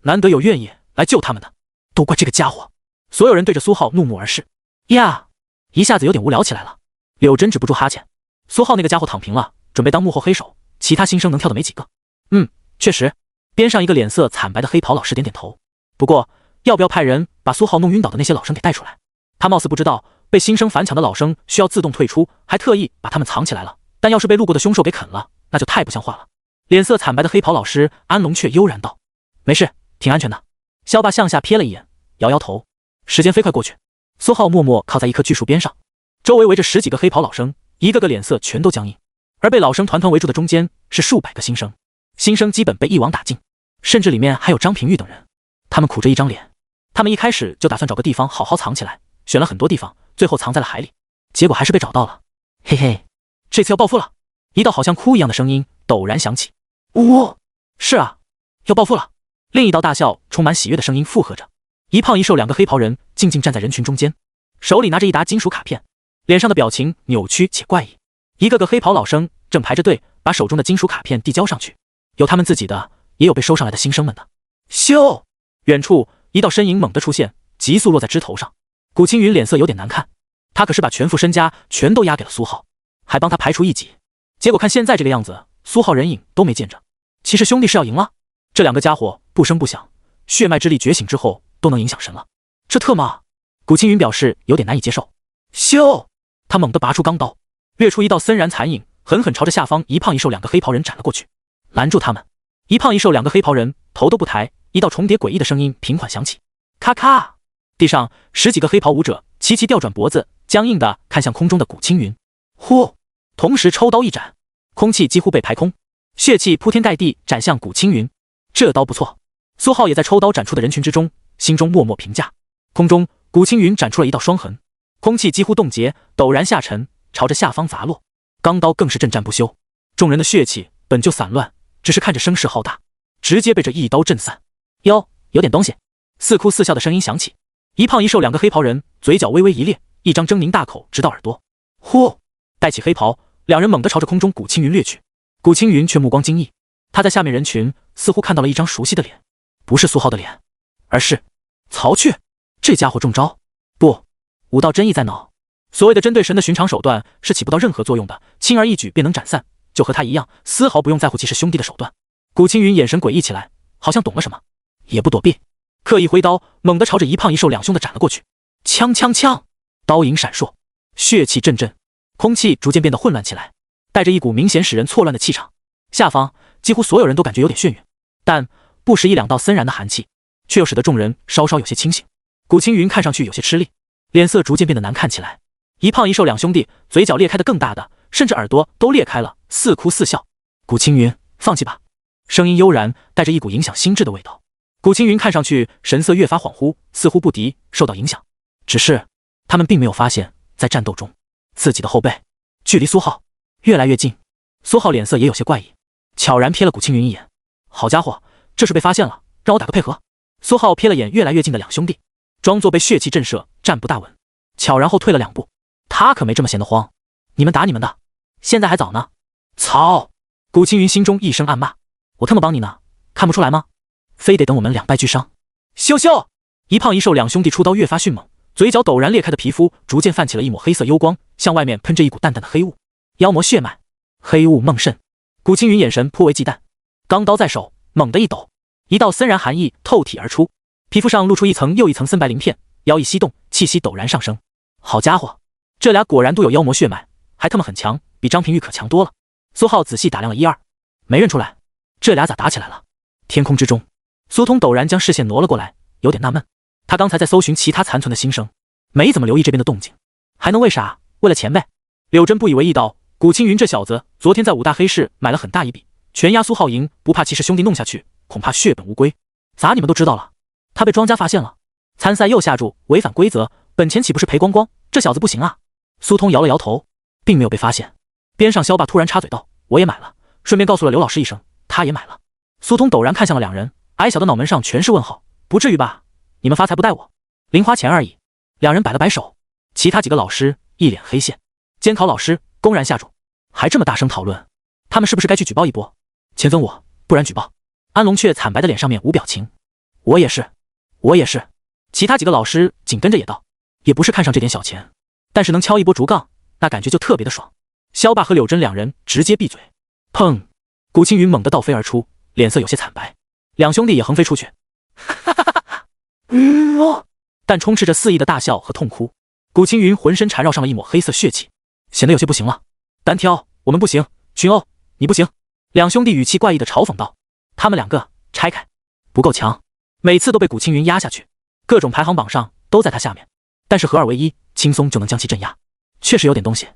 难得有愿意来救他们的，都怪这个家伙！所有人对着苏浩怒目而视。呀！一下子有点无聊起来了。柳真止不住哈欠。苏浩那个家伙躺平了，准备当幕后黑手，其他新生能跳的没几个。确实。边上一个脸色惨白的黑袍老师点点头。不过，要不要派人把苏浩弄晕倒的那些老生给带出来？他貌似不知道，被新生反抢的老生需要自动退出，还特意把他们藏起来了。但要是被路过的凶兽给啃了，那就太不像话了。脸色惨白的黑袍老师安龙却悠然道：“没事，挺安全的。”萧霸向下瞥了一眼，摇摇头。时间飞快过去，苏浩默默靠在一棵巨树边上，周围围着10几个黑袍老生，一个个脸色全都僵硬。而被老生团团围住的中间是数百个新生，新生基本被一网打尽，甚至里面还有张平玉等人。他们苦着一张脸，他们一开始就打算找个地方好好藏起来，选了很多地方，最后藏在了海里，结果还是被找到了。嘿嘿，这次要报复了！一道好像哭一样的声音陡然响起。呜，是啊，要报复了！另一道大笑充满喜悦的声音附和着。一胖一瘦2个黑袍人静静站在人群中间，手里拿着一沓金属卡片，脸上的表情扭曲且怪异。一个个黑袍老生正排着队把手中的金属卡片递交上去，有他们自己的，也有被收上来的新生们的。咻！远处一道身影猛地出现，急速落在枝头上。古青云脸色有点难看，他可是把全副身家全都押给了苏浩，还帮他排除异己，结果看现在这个样子，苏浩人影都没见着。骑士兄弟是要赢了？这两个家伙不声不响，血脉之力觉醒之后都能影响神了，这特么？古青云表示有点难以接受。咻！他猛地拔出钢刀，掠出一道森然残影，狠狠朝着下方一胖一瘦两个黑袍人斩了过去，拦住他们。一胖一瘦两个黑袍人头都不抬，一道重叠诡异的声音平缓响起，咔咔！地上10几个黑袍武者齐齐调转脖子，僵硬地看向空中的古青云。呼！同时抽刀一斩，空气几乎被排空，血气铺天盖地斩向古青云。这刀不错。苏浩也在抽刀斩出的人群之中，心中默默评价。空中古青云斩出了一道双痕，空气几乎冻结，陡然下沉，朝着下方砸落。钢刀更是震战不休，众人的血气本就散乱，只是看着声势浩大，直接被这一刀震散。哟，有点东西！似哭似笑的声音响起，一胖一瘦两个黑袍人嘴角微微一裂，一张狰狞大口直到耳朵。呼！带起黑袍，两人猛地朝着空中古青云掠去。古青云却目光惊异，他在下面人群似乎看到了一张熟悉的脸，不是苏浩的脸，而是曹去。这家伙中招！不，武道真意在脑。所谓的针对神的寻常手段是起不到任何作用的，轻而易举便能斩散，就和他一样，丝毫不用在乎骑士兄弟的手段。古青云眼神诡异起来，好像懂了什么，也不躲避，刻意挥刀，猛地朝着一胖一瘦两兄的斩了过去。锵锵锵！刀影闪烁，血气阵阵，空气逐渐变得混乱起来，带着一股明显使人错乱的气场。下方几乎所有人都感觉有点眩晕，但不时一两道森然的寒气，却又使得众人稍稍有些清醒。古青云看上去有些吃力，脸色逐渐变得难看起来。一胖一瘦两兄弟嘴角裂开的更大的，甚至耳朵都裂开了，似哭似笑。古青云，放弃吧。声音悠然，带着一股影响心智的味道。古青云看上去神色越发恍惚，似乎不敌受到影响。只是他们并没有发现，在战斗中自己的后背距离苏浩越来越近。苏浩脸色也有些怪异，悄然瞥了古青云一眼。好家伙，这是被发现了，让我打个配合。苏浩瞥了眼越来越近的两兄弟，装作被血气震慑，站不大稳，悄然后退了2步。他可没这么闲得慌，你们打你们的，现在还早呢。操！古青云心中一声暗骂，我他妈帮你呢，看不出来吗？非得等我们两败俱伤。咻咻！一胖一瘦两兄弟出刀越发迅猛，嘴角陡然裂开的皮肤逐渐泛起了一抹黑色幽光，向外面喷着一股淡淡的黑雾。妖魔血脉，黑雾梦甚。古青云眼神颇为忌惮，钢刀在手，猛地一抖，一道森然寒意透体而出，皮肤上露出一层又一层森白鳞片，腰一吸动，气息陡然上升。好家伙，这俩果然都有妖魔血脉，还他妈很强，比张平玉可强多了。苏浩仔细打量了1、2，没认出来，这俩咋打起来了？天空之中，苏通陡然将视线挪了过来，有点纳闷。他刚才在搜寻其他残存的新生，没怎么留意这边的动静，还能为啥？为了钱呗。柳真不以为意道，古青云这小子昨天在5大黑市买了很大一笔，全押苏浩赢，不怕骑士兄弟弄下去，恐怕血本无归。咋你们都知道了？他被庄家发现了，参赛又下注，违反规则，本钱岂不是赔光光？这小子不行啊。苏通摇了摇头，并没有被发现。边上萧霸突然插嘴道，我也买了，顺便告诉了刘老师一声，他也买了。苏通陡然看向了两人，矮小的脑门上全是问号，不至于吧？你们发财不带我，零花钱而已。两人摆了摆手，其他几个老师一脸黑线，监考老师公然下注，还这么大声讨论，他们是不是该去举报一波？钱分我，不然举报。安龙却惨白的脸上面无表情，我也是，我也是。其他几个老师紧跟着也道，也不是看上这点小钱，但是能敲一波竹杠，那感觉就特别的爽。萧霸和柳真两人直接闭嘴。砰！古青云猛地倒飞而出，脸色有些惨白，两兄弟也横飞出去。哈哈哈哈！但充斥着肆意的大笑和痛哭。古青云浑身缠绕上了一抹黑色血气，显得有些不行了。单挑我们不行，群殴你不行。两兄弟语气怪异的嘲讽道：“他们两个拆开，不够强，每次都被古青云压下去，各种排行榜上都在他下面，但是合二为一，轻松就能将其镇压，确实有点东西。”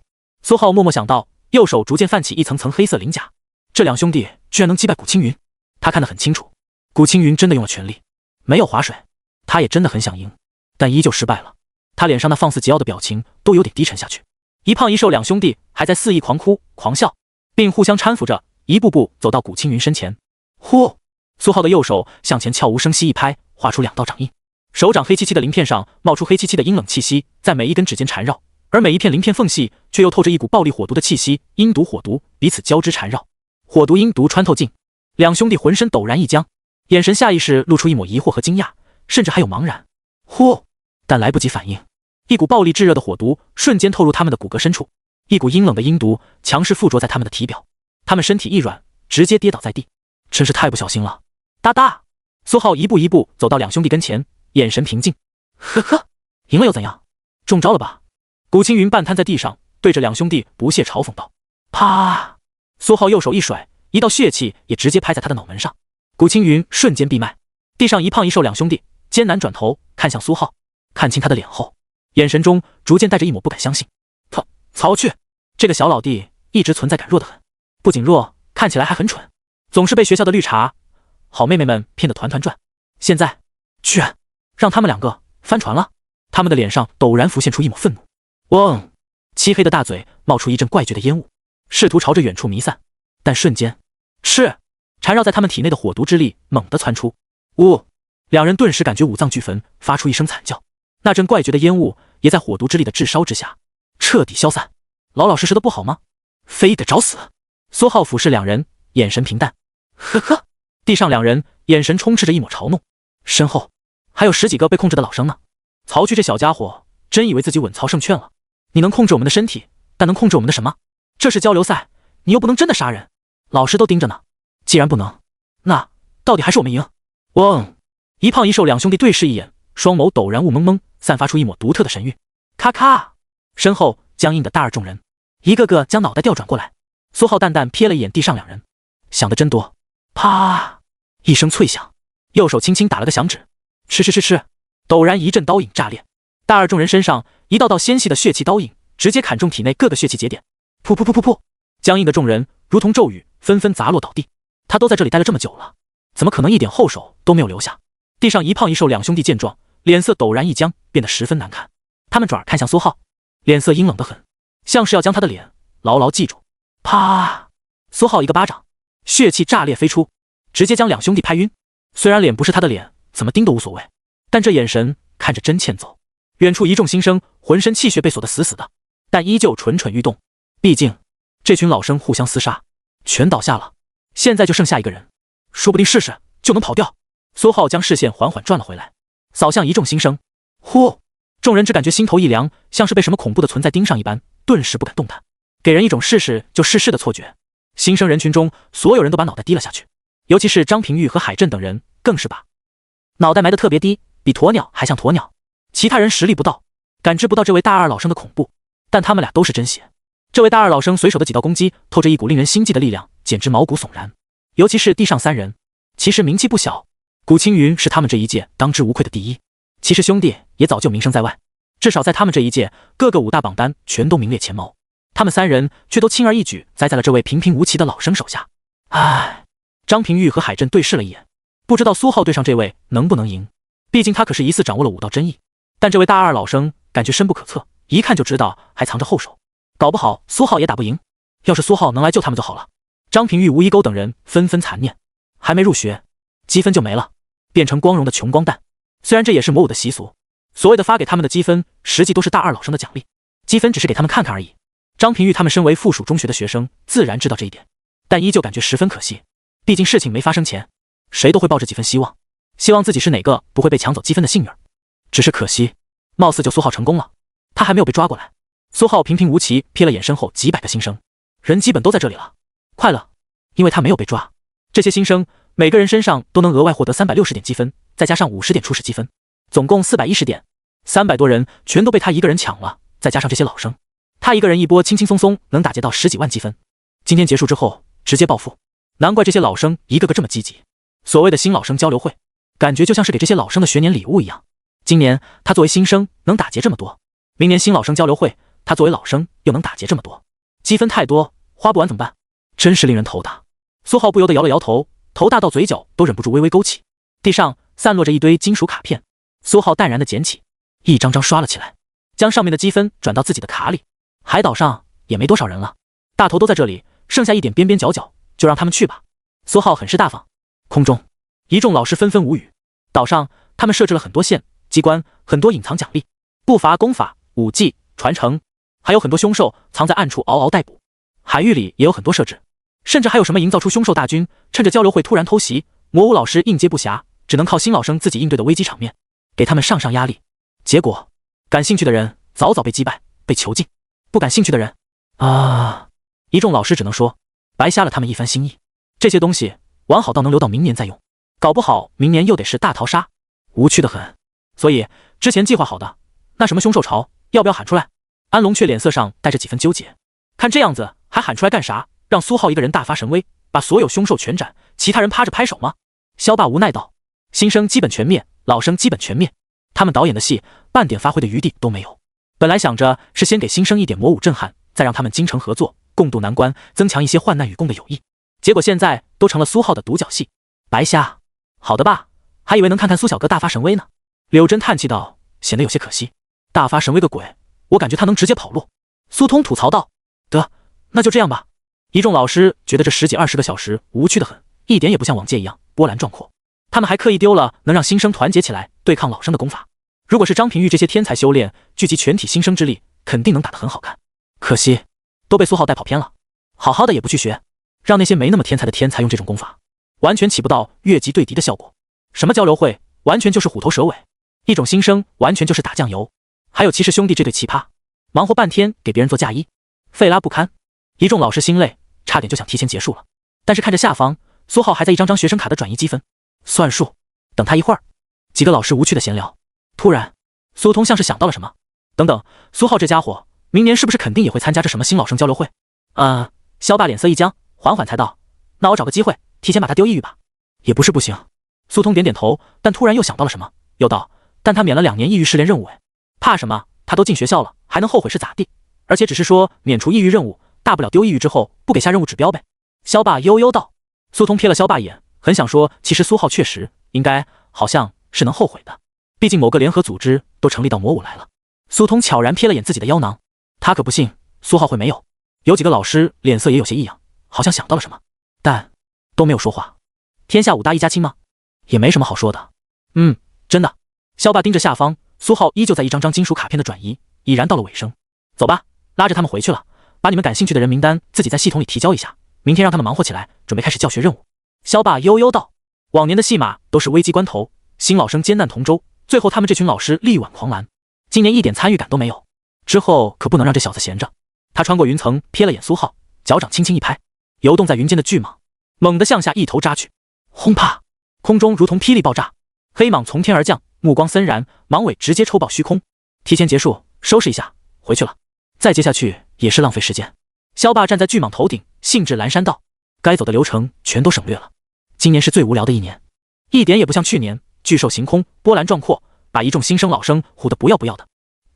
苏浩默默想到，右手逐渐泛起一层层黑色鳞甲，这两兄弟居然能击败古青云。他看得很清楚，古青云真的用了全力，没有划水。他也真的很想赢，但依旧失败了。他脸上那放肆桀骜的表情都有点低沉下去。一胖一瘦两兄弟还在肆意狂哭狂笑，并互相搀扶着，一步步走到古青云身前。呼！苏浩的右手向前悄无声息一拍，画出2道掌印，手掌黑漆漆的鳞片上冒出黑漆漆的阴冷气息，在每一根指尖缠绕，而每一片鳞片缝隙却又透着一股暴力火毒的气息，阴毒火毒彼此交织缠绕，火毒阴毒穿透尽。两兄弟浑身陡然一僵，眼神下意识露出一抹疑惑和惊讶，甚至还有茫然。呼！但来不及反应，一股暴力炙热的火毒瞬间透入他们的骨骼深处，一股阴冷的阴毒强势附着在他们的体表。他们身体一软，直接跌倒在地，真是太不小心了。哒哒，苏浩一步一步走到两兄弟跟前，眼神平静。呵呵，赢了又怎样？中招了吧？古青云半瘫在地上，对着两兄弟不屑嘲讽道。啪！苏浩右手一甩，一道血气也直接拍在他的脑门上。古青云瞬间闭麦。地上一胖一瘦两兄弟艰难转头看向苏浩，看清他的脸后，眼神中逐渐带着一抹不敢相信。曹去，这个小老弟一直存在感弱得很，不仅弱，看起来还很蠢，总是被学校的绿茶好妹妹们骗得团团转。现在居然让他们两个翻船了。他们的脸上陡然浮现出一抹愤怒。嗡！漆黑的大嘴冒出一阵怪谲的烟雾，试图朝着远处弥散，但瞬间，缠绕在他们体内的火毒之力猛地窜出。呜！两人顿时感觉五脏俱焚，发出一声惨叫。那阵怪谲的烟雾也在火毒之力的炙烧之下彻底消散。老老实实的不好吗？非得找死！苏浩俯视两人，眼神平淡。呵呵。地上两人眼神充斥着一抹嘲弄，身后还有10几个被控制的老生呢。曹去这小家伙真以为自己稳操胜券了？你能控制我们的身体，但能控制我们的什么？这是交流赛，你又不能真的杀人，老师都盯着呢。既然不能，那到底还是我们赢。嗡！一胖一瘦两兄弟对视一眼，双眸陡然雾蒙蒙，散发出一抹独特的神韵。咔咔！身后僵硬的大二众人一个个将脑袋调转过来。苏浩淡淡瞥了一眼地上两人，想得真多。啪！一声脆响，右手轻轻打了个响指，吃，陡然一阵刀影炸裂，大二众人身上一道道纤细的血气刀影直接砍中体内各个血气节点。噗噗噗噗噗！僵硬的众人如同骤雨，纷纷砸落倒地。他都在这里待了这么久了，怎么可能一点后手都没有留下？地上一胖一瘦两兄弟见状，脸色陡然一僵，变得十分难看。他们转而看向苏浩，脸色阴冷得很，像是要将他的脸牢牢记住。啪！苏浩一个巴掌，血气炸裂飞出，直接将两兄弟拍晕。虽然脸不是他的脸，怎么盯都无所谓，但这眼神看着真欠揍。远处一众新生浑身气血被锁得死死的，但依旧蠢蠢欲动。毕竟这群老生互相厮杀，全倒下了，现在就剩下一个人，说不定试试就能跑掉。苏浩将视线缓缓转了回来，扫向一众新生。呼！众人只感觉心头一凉，像是被什么恐怖的存在盯上一般，顿时不敢动弹，给人一种试试就试试的错觉。新生人群中，所有人都把脑袋低了下去，尤其是张平玉和海震等人，更是把脑袋埋得特别低，比鸵鸟还像鸵鸟。其他人实力不到，感知不到这位大二老生的恐怖，但他们俩都是真血。这位大二老生随手的几道攻击，透着一股令人心悸的力量，简直毛骨悚然。尤其是地上三人，其实名气不小，古青云是他们这一届当之无愧的第一。其实兄弟也早就名声在外，至少在他们这一届，各个5大榜单全都名列前茅。他们3人却都轻而易举栽在了这位平平无奇的老生手下。唉，张平玉和海震对视了一眼，不知道苏浩对上这位能不能赢，毕竟他可是疑似掌握了5道真意。但这位大二老生感觉深不可测，一看就知道还藏着后手，搞不好苏浩也打不赢。要是苏浩能来救他们就好了。张平玉、吴一钩等人纷纷残念，还没入学，积分就没了，变成光荣的穷光蛋。虽然这也是魔武的习俗，所谓的发给他们的积分，实际都是大二老生的奖励，积分只是给他们看看而已。张平玉他们身为附属中学的学生，自然知道这一点，但依旧感觉十分可惜。毕竟事情没发生前，谁都会抱着几分希望，希望自己是哪个不会被抢走积分的幸运儿。只是可惜，貌似就苏浩成功了，他还没有被抓过来。苏浩平平无奇瞥了眼身后几百个新生，人基本都在这里了，快乐，因为他没有被抓。这些新生每个人身上都能额外获得360点积分，再加上50点初始积分，总共410点。300多人全都被他一个人抢了，再加上这些老生，他一个人一波轻轻松松能打劫到10几万积分。今天结束之后直接暴富，难怪这些老生一个个这么积极。所谓的新老生交流会，感觉就像是给这些老生的学年礼物一样。今年他作为新生能打劫这么多，明年新老生交流会，他作为老生又能打劫这么多，积分太多花不完怎么办？真是令人头大。苏浩不由得摇了摇头，头大到嘴角都忍不住微微勾起。地上散落着一堆金属卡片，苏浩淡然的捡起，一张张刷了起来，将上面的积分转到自己的卡里。海岛上也没多少人了，大头都在这里，剩下一点边边角角，就让他们去吧。苏浩很是大方。空中一众老师纷纷无语。岛上他们设置了很多线机关，很多隐藏奖励，不乏功法、武技、传承，还有很多凶兽藏在暗处嗷嗷待哺。海域里也有很多设置，甚至还有什么营造出凶兽大军，趁着交流会突然偷袭，魔武老师应接不暇，只能靠新老生自己应对的危机场面，给他们上压力。结果感兴趣的人早早被击败，被囚禁，不感兴趣的人一众老师只能说白瞎了他们一番心意。这些东西完好到能留到明年再用，搞不好明年又得是大逃杀，无趣的很。所以之前计划好的那什么凶兽潮，要不要喊出来？安龙却脸色上带着几分纠结，看这样子还喊出来干啥？让苏浩一个人大发神威，把所有凶兽全斩，其他人趴着拍手吗？萧霸无奈道：新生基本全灭，老生基本全灭，他们导演的戏半点发挥的余地都没有。本来想着是先给新生一点魔武震撼，再让他们精诚合作，共度难关，增强一些患难与共的友谊，结果现在都成了苏浩的独角戏，白瞎。好的吧，还以为能看看苏小哥大发神威呢。柳真叹气道，显得有些可惜。大发神威个鬼，我感觉他能直接跑路。苏通吐槽道，得，那就这样吧。一众老师觉得这10几20个小时无趣的很，一点也不像往届一样波澜壮阔。他们还刻意丢了能让新生团结起来对抗老生的功法。如果是张平玉这些天才修炼聚集全体新生之力，肯定能打得很好看。可惜都被苏浩带跑偏了，好好的也不去学，让那些没那么天才的天才用这种功法，完全起不到越级对敌的效果。什么交流会，完全就是虎头蛇尾，一种新生完全就是打酱油。还有骑士兄弟这对奇葩，忙活半天给别人做嫁衣，费拉不堪。一众老师心累，差点就想提前结束了。但是看着下方苏浩还在一张张学生卡的转移积分算数，等他一会儿。几个老师无趣的闲聊，突然苏通像是想到了什么，等等，苏浩这家伙明年是不是肯定也会参加这什么新老生交流会？萧霸脸色一僵，缓缓才道，那我找个机会提前把他丢异域吧。也不是不行。苏通点点头，但突然又想到了什么，又道，但他免了2年异域试炼任务，怕什么？他都进学校了，还能后悔是咋地？而且只是说免除异域任务，大不了丢异域之后不给下任务指标呗。萧霸悠悠道。苏通瞥了萧霸一眼，很想说其实苏浩确实应该好像是能后悔的，毕竟某个联合组织都成立到魔武来了。苏通悄然瞥了眼自己的腰囊，他可不信苏浩会没有。有几个老师脸色也有些异样，好像想到了什么，但都没有说话。天下5大1家亲吗？也没什么好说的。真的。萧霸盯着下方，苏浩依旧在一张张金属卡片的转移，已然到了尾声。走吧，拉着他们回去了，把你们感兴趣的人名单自己在系统里提交一下，明天让他们忙活起来，准备开始教学任务。萧霸悠悠道，往年的戏码都是危机关头，新老生艰难同舟，最后他们这群老师力挽狂澜，今年一点参与感都没有，之后可不能让这小子闲着。他穿过云层，瞥了眼苏浩，脚掌轻轻一拍，游动在云间的巨蟒猛地向下一头扎去，轰啪，空中如同霹雳爆炸，黑蟒从天而降，目光森然，蟒尾直接抽爆虚空。提前结束，收拾一下，回去了。再接下去也是浪费时间。萧霸站在巨蟒头顶，兴致阑珊道，该走的流程全都省略了。今年是最无聊的一年，一点也不像去年巨兽行空，波澜壮阔，把一众新生老生唬得不要不要的。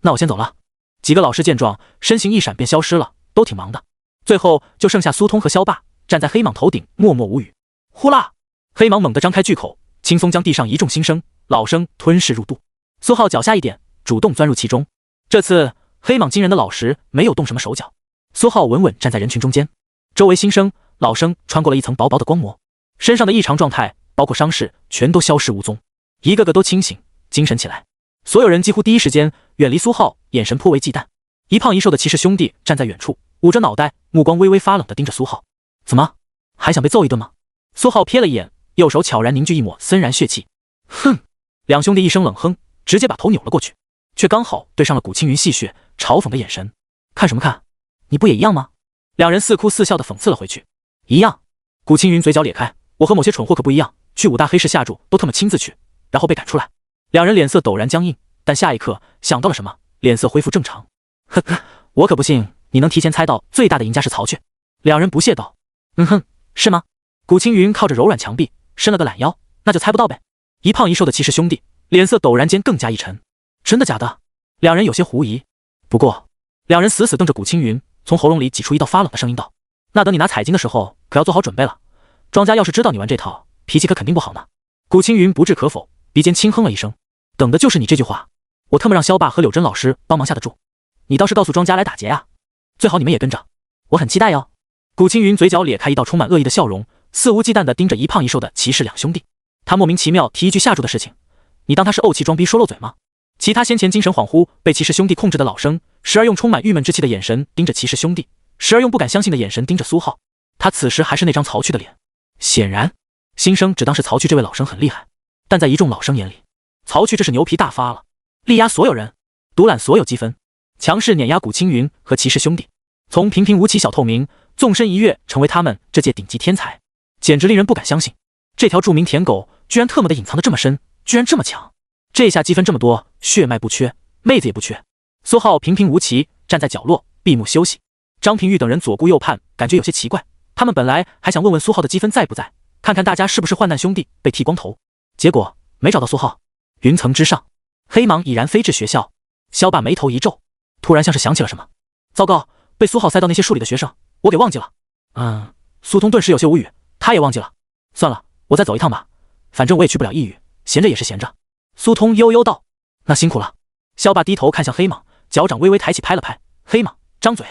那我先走了。几个老师见状，身形一闪便消失了，都挺忙的。最后就剩下苏通和萧霸站在黑蟒头顶，默默无语。呼啦，黑蟒猛地张开巨口，轻松将地上一众新生老生吞噬入肚。苏浩脚下一点，主动钻入其中。这次黑蟒惊人的老实，没有动什么手脚。苏浩稳稳站在人群中间，周围新生老生穿过了一层薄薄的光膜，身上的异常状态，包括伤势，全都消失无踪，一个个都清醒精神起来。所有人几乎第一时间远离苏浩，眼神颇为忌惮。一胖一瘦的骑士兄弟站在远处，捂着脑袋，目光微微发冷地盯着苏浩。怎么，还想被揍一顿吗？苏浩瞥了一眼，右手悄然凝聚一抹森然血气。哼！两兄弟一声冷哼，直接把头扭了过去，却刚好对上了古青云戏谑嘲讽的眼神。看什么看？你不也一样吗？两人似哭似笑地讽刺了回去。一样。古青云嘴角咧开，我和某些蠢货可不一样，去5大黑市下注都他妈亲自去，然后被赶出来。两人脸色陡然僵硬，但下一刻想到了什么，脸色恢复正常。呵呵，我可不信你能提前猜到最大的赢家是曹雀。两人不屑道。是吗？古青云靠着柔软墙壁伸了个懒腰，那就猜不到呗。一胖一瘦的骑士兄弟脸色陡然间更加一沉。真的假的？两人有些狐疑。不过两人死死瞪着古青云，从喉咙里挤出一道发冷的声音道，那等你拿彩金的时候可要做好准备了，庄家要是知道你玩这套，脾气可肯定不好呢。古青云不置可否，鼻尖轻哼了一声，等的就是你这句话。我特么让萧霸和柳真老师帮忙下的注，你倒是告诉庄家来打劫啊，最好你们也跟着，我很期待哟。古青云嘴角咧开一道充满恶意的笑容，肆无忌惮地盯着一胖一瘦的骑士两兄弟。他莫名其妙提一句下注的事情，你当他是怄气装逼说漏嘴吗？其他先前精神恍惚被骑士兄弟控制的老生，时而用充满郁闷之气的眼神盯着骑士兄弟，时而用不敢相信的眼神盯着苏浩。他此时还是那张曹去的脸。显然新生只当是曹去这位老生很厉害，但在一众老生眼里，曹去这是牛皮大发了，力压所有人，独揽所有积分，强势碾压古青云和骑士兄弟。从平平无奇小透明纵身一跃成为他们这届顶级天才，简直令人不敢相信。这条著名舔狗居然特么的隐藏得这么深，居然这么强。这下积分这么多，血脉不缺，妹子也不缺。苏浩平平无奇站在角落闭目休息。张平玉等人左顾右盼，感觉有些奇怪。他们本来还想问问苏浩的积分在不在，看看大家是不是患难兄弟被剃光头，结果没找到苏浩。云层之上，黑蟒已然飞至学校。萧爸眉头一皱，突然像是想起了什么。糟糕，被苏浩塞到那些树里的学生，我给忘记了。苏通顿时有些无语，他也忘记了。算了，我再走一趟吧，反正我也去不了异域，闲着也是闲着。苏通悠悠道：“那辛苦了。”萧爸低头看向黑蟒，脚掌微微抬起拍了拍。黑蟒张嘴，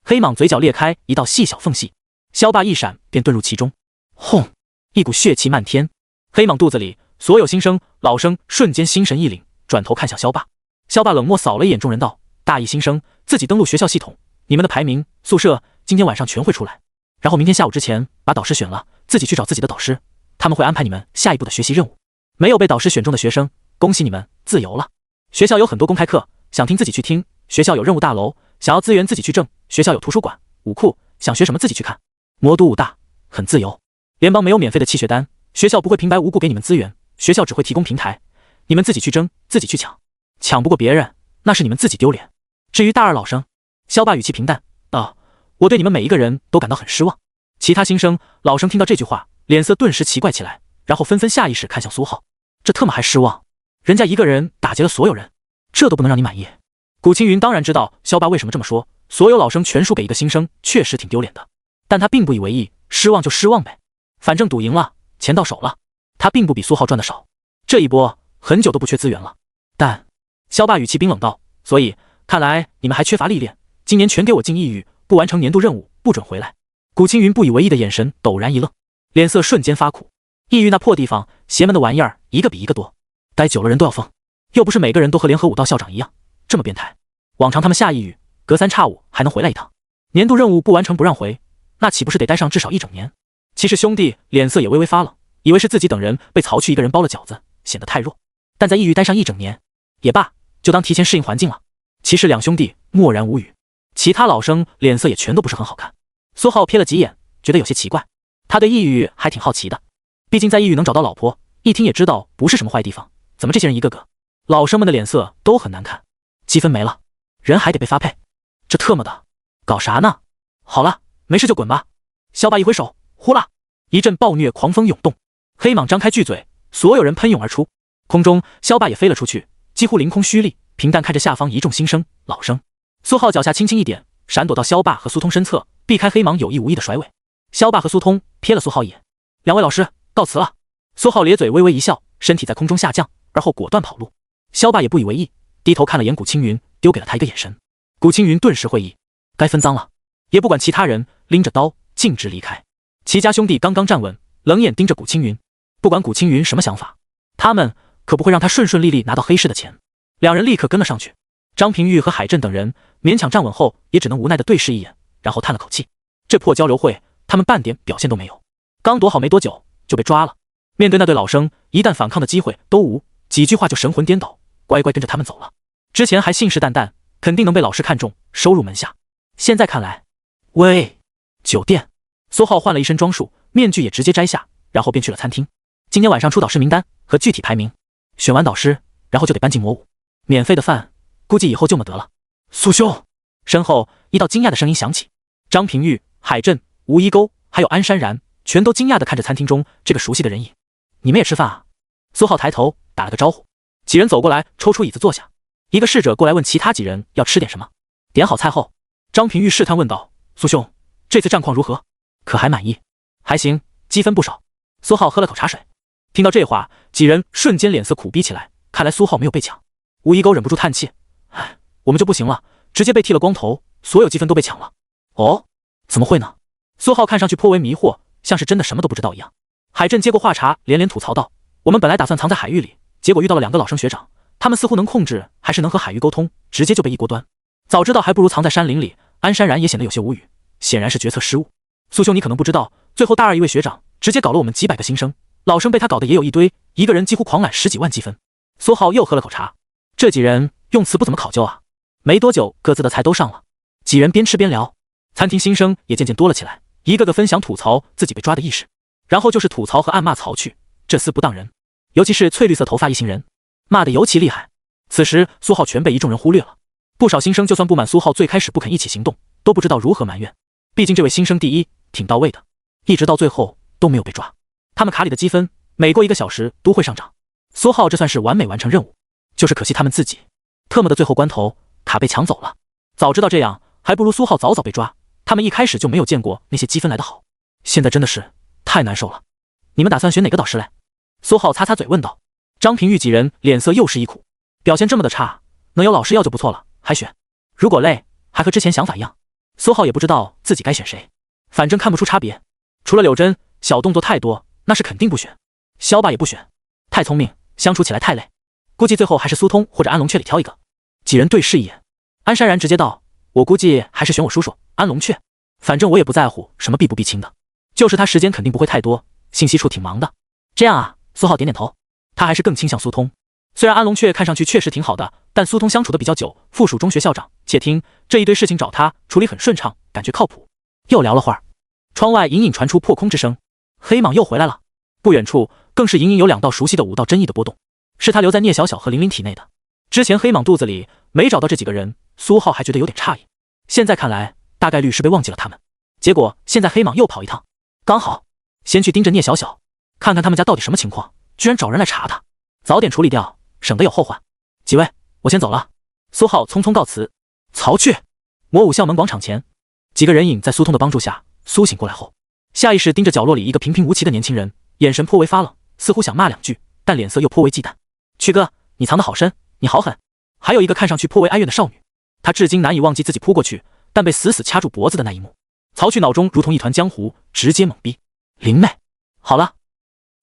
黑蟒嘴角裂开一道细小缝隙，萧爸一闪便遁入其中。轰！一股血气漫天，黑蟒肚子里所有新生老生瞬间心神一凛，转头看向萧爸。萧爸冷漠扫了一眼众人道：“大一新生自己登录学校系统，你们的排名、宿舍今天晚上全会出来，然后明天下午之前把导师选了，自己去找自己的导师，他们会安排你们下一步的学习任务。没有被导师选中的学生，恭喜你们自由了。学校有很多公开课，想听自己去听，学校有任务大楼，想要资源自己去挣，学校有图书馆、武库，想学什么自己去看。魔都武大很自由，联邦没有免费的气血丹，学校不会平白无故给你们资源，学校只会提供平台，你们自己去争，自己去抢，抢不过别人，那是你们自己丢脸。至于大二老生，萧爸语气平淡道：“我对你们每一个人都感到很失望。”其他新生老生听到这句话，脸色顿时奇怪起来，然后纷纷下意识看向苏浩。这特么还失望？人家一个人打劫了所有人，这都不能让你满意。古青云当然知道萧爸为什么这么说，所有老生全输给一个新生，确实挺丢脸的。但他并不以为意，失望就失望呗，反正赌赢了，钱到手了，他并不比苏浩赚的少。这一波很久都不缺资源了。但萧爸语气冰冷道：“所以看来你们还缺乏历练，今年全给我进异域，不完成年度任务不准回来。”古青云不以为意的眼神陡然一愣，脸色瞬间发苦。异域那破地方，邪门的玩意儿一个比一个多，待久了人都要疯。又不是每个人都和联合武道校长一样这么变态，往常他们下异域隔三差五还能回来一趟，年度任务不完成不让回，那岂不是得待上至少1整年？其实兄弟脸色也微微发冷，以为是自己等人被曹去一个人包了饺子，显得太弱。但在异域待上1整年也罢，就当提前适应环境了。骑士两兄弟默然无语，其他老生脸色也全都不是很好看。苏浩瞥了几眼，觉得有些奇怪，他对异域还挺好奇的，毕竟在异域能找到老婆，一听也知道不是什么坏地方，怎么这些人一个个老生们的脸色都很难看？积分没了，人还得被发配，这特么的搞啥呢？好了，没事就滚吧。萧爸一挥手，呼啦，一阵暴虐狂风涌动，黑蟒张开巨嘴，所有人喷涌而出，空中萧爸也飞了出去，几乎凌空虚立，平淡看着下方一众新生老生。苏浩脚下轻轻一点，闪躲到萧爸和苏通身侧，避开黑蟒有意无意的甩尾。萧爸和苏通瞥了苏浩一眼：“两位老师告辞了。”苏浩咧嘴微微一笑，身体在空中下降，而后果断跑路。萧爸也不以为意，低头看了眼古青云，丢给了他一个眼神。古青云顿时会意，该分赃了，也不管其他人，拎着刀径直离开。齐家兄弟刚刚站稳，冷眼盯着古青云，不管古青云什么想法，他们可不会让他顺顺利利拿到黑市的钱。两人立刻跟了上去。张平玉和海镇等人勉强站稳后，也只能无奈地对视一眼，然后叹了口气。这破交流会，他们半点表现都没有，刚躲好没多久就被抓了。面对那对老生，一旦反抗的机会都无，几句话就神魂颠倒，乖乖跟着他们走了。之前还信誓旦旦，肯定能被老师看中，收入门下。现在看来，喂，酒店。苏浩换了一身装束，面具也直接摘下，然后便去了餐厅。今天晚上出导师名单和具体排名，选完导师，然后就得搬进魔武，免费的饭估计以后就没得了。苏兄，身后一道惊讶的声音响起。张平玉、海镇、吴一沟还有安山然全都惊讶地看着餐厅中这个熟悉的人影。你们也吃饭啊？苏浩抬头打了个招呼，几人走过来，抽出椅子坐下。一个侍者过来问其他几人要吃点什么。点好菜后，张平玉试探问道：“苏兄，这次战况如何？可还满意？”还行，积分不少。苏浩喝了口茶水。听到这话，几人瞬间脸色苦逼起来，看来苏浩没有被抢。吴一沟忍不住叹气：“唉，我们就不行了，直接被剃了光头，所有积分都被抢了。”哦，怎么会呢？苏浩看上去颇为迷惑，像是真的什么都不知道一样。海镇接过话茬，连连吐槽道：“我们本来打算藏在海域里，结果遇到了2个老生学长，他们似乎能控制，还是能和海域沟通，直接就被一锅端。早知道还不如藏在山林里。”安山然也显得有些无语，显然是决策失误。苏兄，你可能不知道，最后大二一位学长直接搞了我们几百个新生，老生被他搞的也有一堆，一个人几乎狂揽10几万积分。苏浩又喝了口茶，这几人用词不怎么考究啊。没多久，各自的菜都上了，几人边吃边聊。餐厅新生也渐渐多了起来，一个个分享吐槽自己被抓的轶事，然后就是吐槽和暗骂曹去，这厮不当人。尤其是翠绿色头发一行人，骂得尤其厉害。此时苏浩全被一众人忽略了，不少新生就算不满苏浩最开始不肯一起行动，都不知道如何埋怨。毕竟这位新生第一挺到位的，一直到最后都没有被抓。他们卡里的积分每过1个小时都会上涨，苏浩这算是完美完成任务。就是可惜他们自己，特么的最后关头卡被抢走了。早知道这样，还不如苏浩早早被抓。他们一开始就没有见过那些积分来得好，现在真的是太难受了。你们打算选哪个导师来？苏浩擦擦嘴问道。张平玉几人脸色又是一苦，表现这么的差，能有老师要就不错了，还选？如果累，还和之前想法一样。苏浩也不知道自己该选谁，反正看不出差别。除了柳真，小动作太多，那是肯定不选。萧爸也不选，太聪明，相处起来太累。估计最后还是苏通或者安龙雀里挑一个。几人对视一眼，安山然直接道：我估计还是选我叔叔安龙雀，反正我也不在乎什么必不必亲的，就是他时间肯定不会太多，信息处挺忙的。这样啊，苏浩点点头，他还是更倾向苏通。虽然安龙雀看上去确实挺好的，但苏通相处的比较久，附属中学校长，且听这一堆事情找他处理很顺畅，感觉靠谱。又聊了会儿，窗外隐隐传出破空之声，黑蟒又回来了。不远处更是隐隐有2道熟悉的5道真意的波动，是他留在聂小小和玲玲体内的。之前黑蟒肚子里没找到这几个人，苏浩还觉得有点诧异，现在看来大概率是被忘记了他们。结果现在黑蟒又跑一趟，刚好先去盯着聂小小，看看他们家到底什么情况，居然找人来查他，早点处理掉，省得有后患。几位，我先走了。苏浩匆匆告辞。曹去。魔武校门广场前，几个人影在苏通的帮助下苏醒过来后，下意识盯着角落里一个平平无奇的年轻人，眼神颇为发冷，似乎想骂2句，但脸色又颇为忌惮。去哥，你藏得好深，你好狠。还有一个看上去颇为哀怨的少女，她至今难以忘记自己扑过去，但被死死掐住脖子的那一幕。曹去脑中如同一团浆糊，直接懵逼。林妹，好了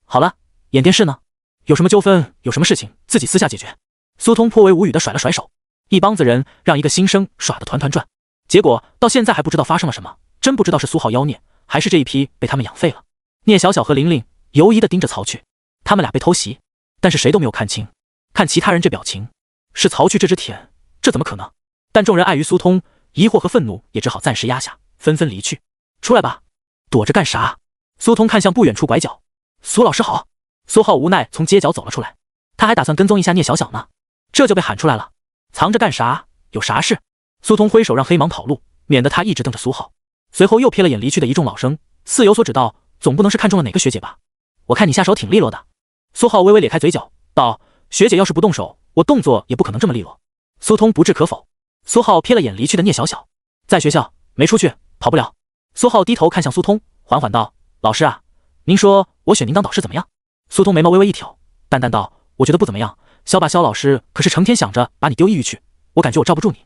好了，演电视呢，有什么纠纷有什么事情自己私下解决。苏通颇为无语的甩了甩手。一帮子人让一个新生耍得团团转，结果到现在还不知道发生了什么，真不知道是苏浩妖孽，还是这一批被他们养废了。聂小小和玲玲犹疑地盯着曹去，他们俩被偷袭，但是谁都没有看清。看其他人这表情，是曹去这只舔，这怎么可能？但众人碍于苏通，疑惑和愤怒也只好暂时压下，纷纷离去。出来吧，躲着干啥？苏通看向不远处拐角，苏老师好。苏浩无奈从街角走了出来，他还打算跟踪一下聂小小呢，这就被喊出来了。藏着干啥？有啥事？苏通挥手让黑蟒跑路，免得他一直瞪着苏浩。随后又瞥了眼离去的一众老生，似有所指道：总不能是看中了哪个学姐吧？我看你下手挺利落的。苏浩微微咧开嘴角道：学姐要是不动手，我动作也不可能这么利落。苏通不置可否。苏浩瞥了眼离去的聂小小，在学校没出去，跑不了。苏浩低头看向苏通，缓缓道：老师啊，您说我选您当导师怎么样？苏通眉毛微微一挑，淡淡道：我觉得不怎么样。肖老师可是成天想着把你丢抑郁去，我感觉我罩不住你。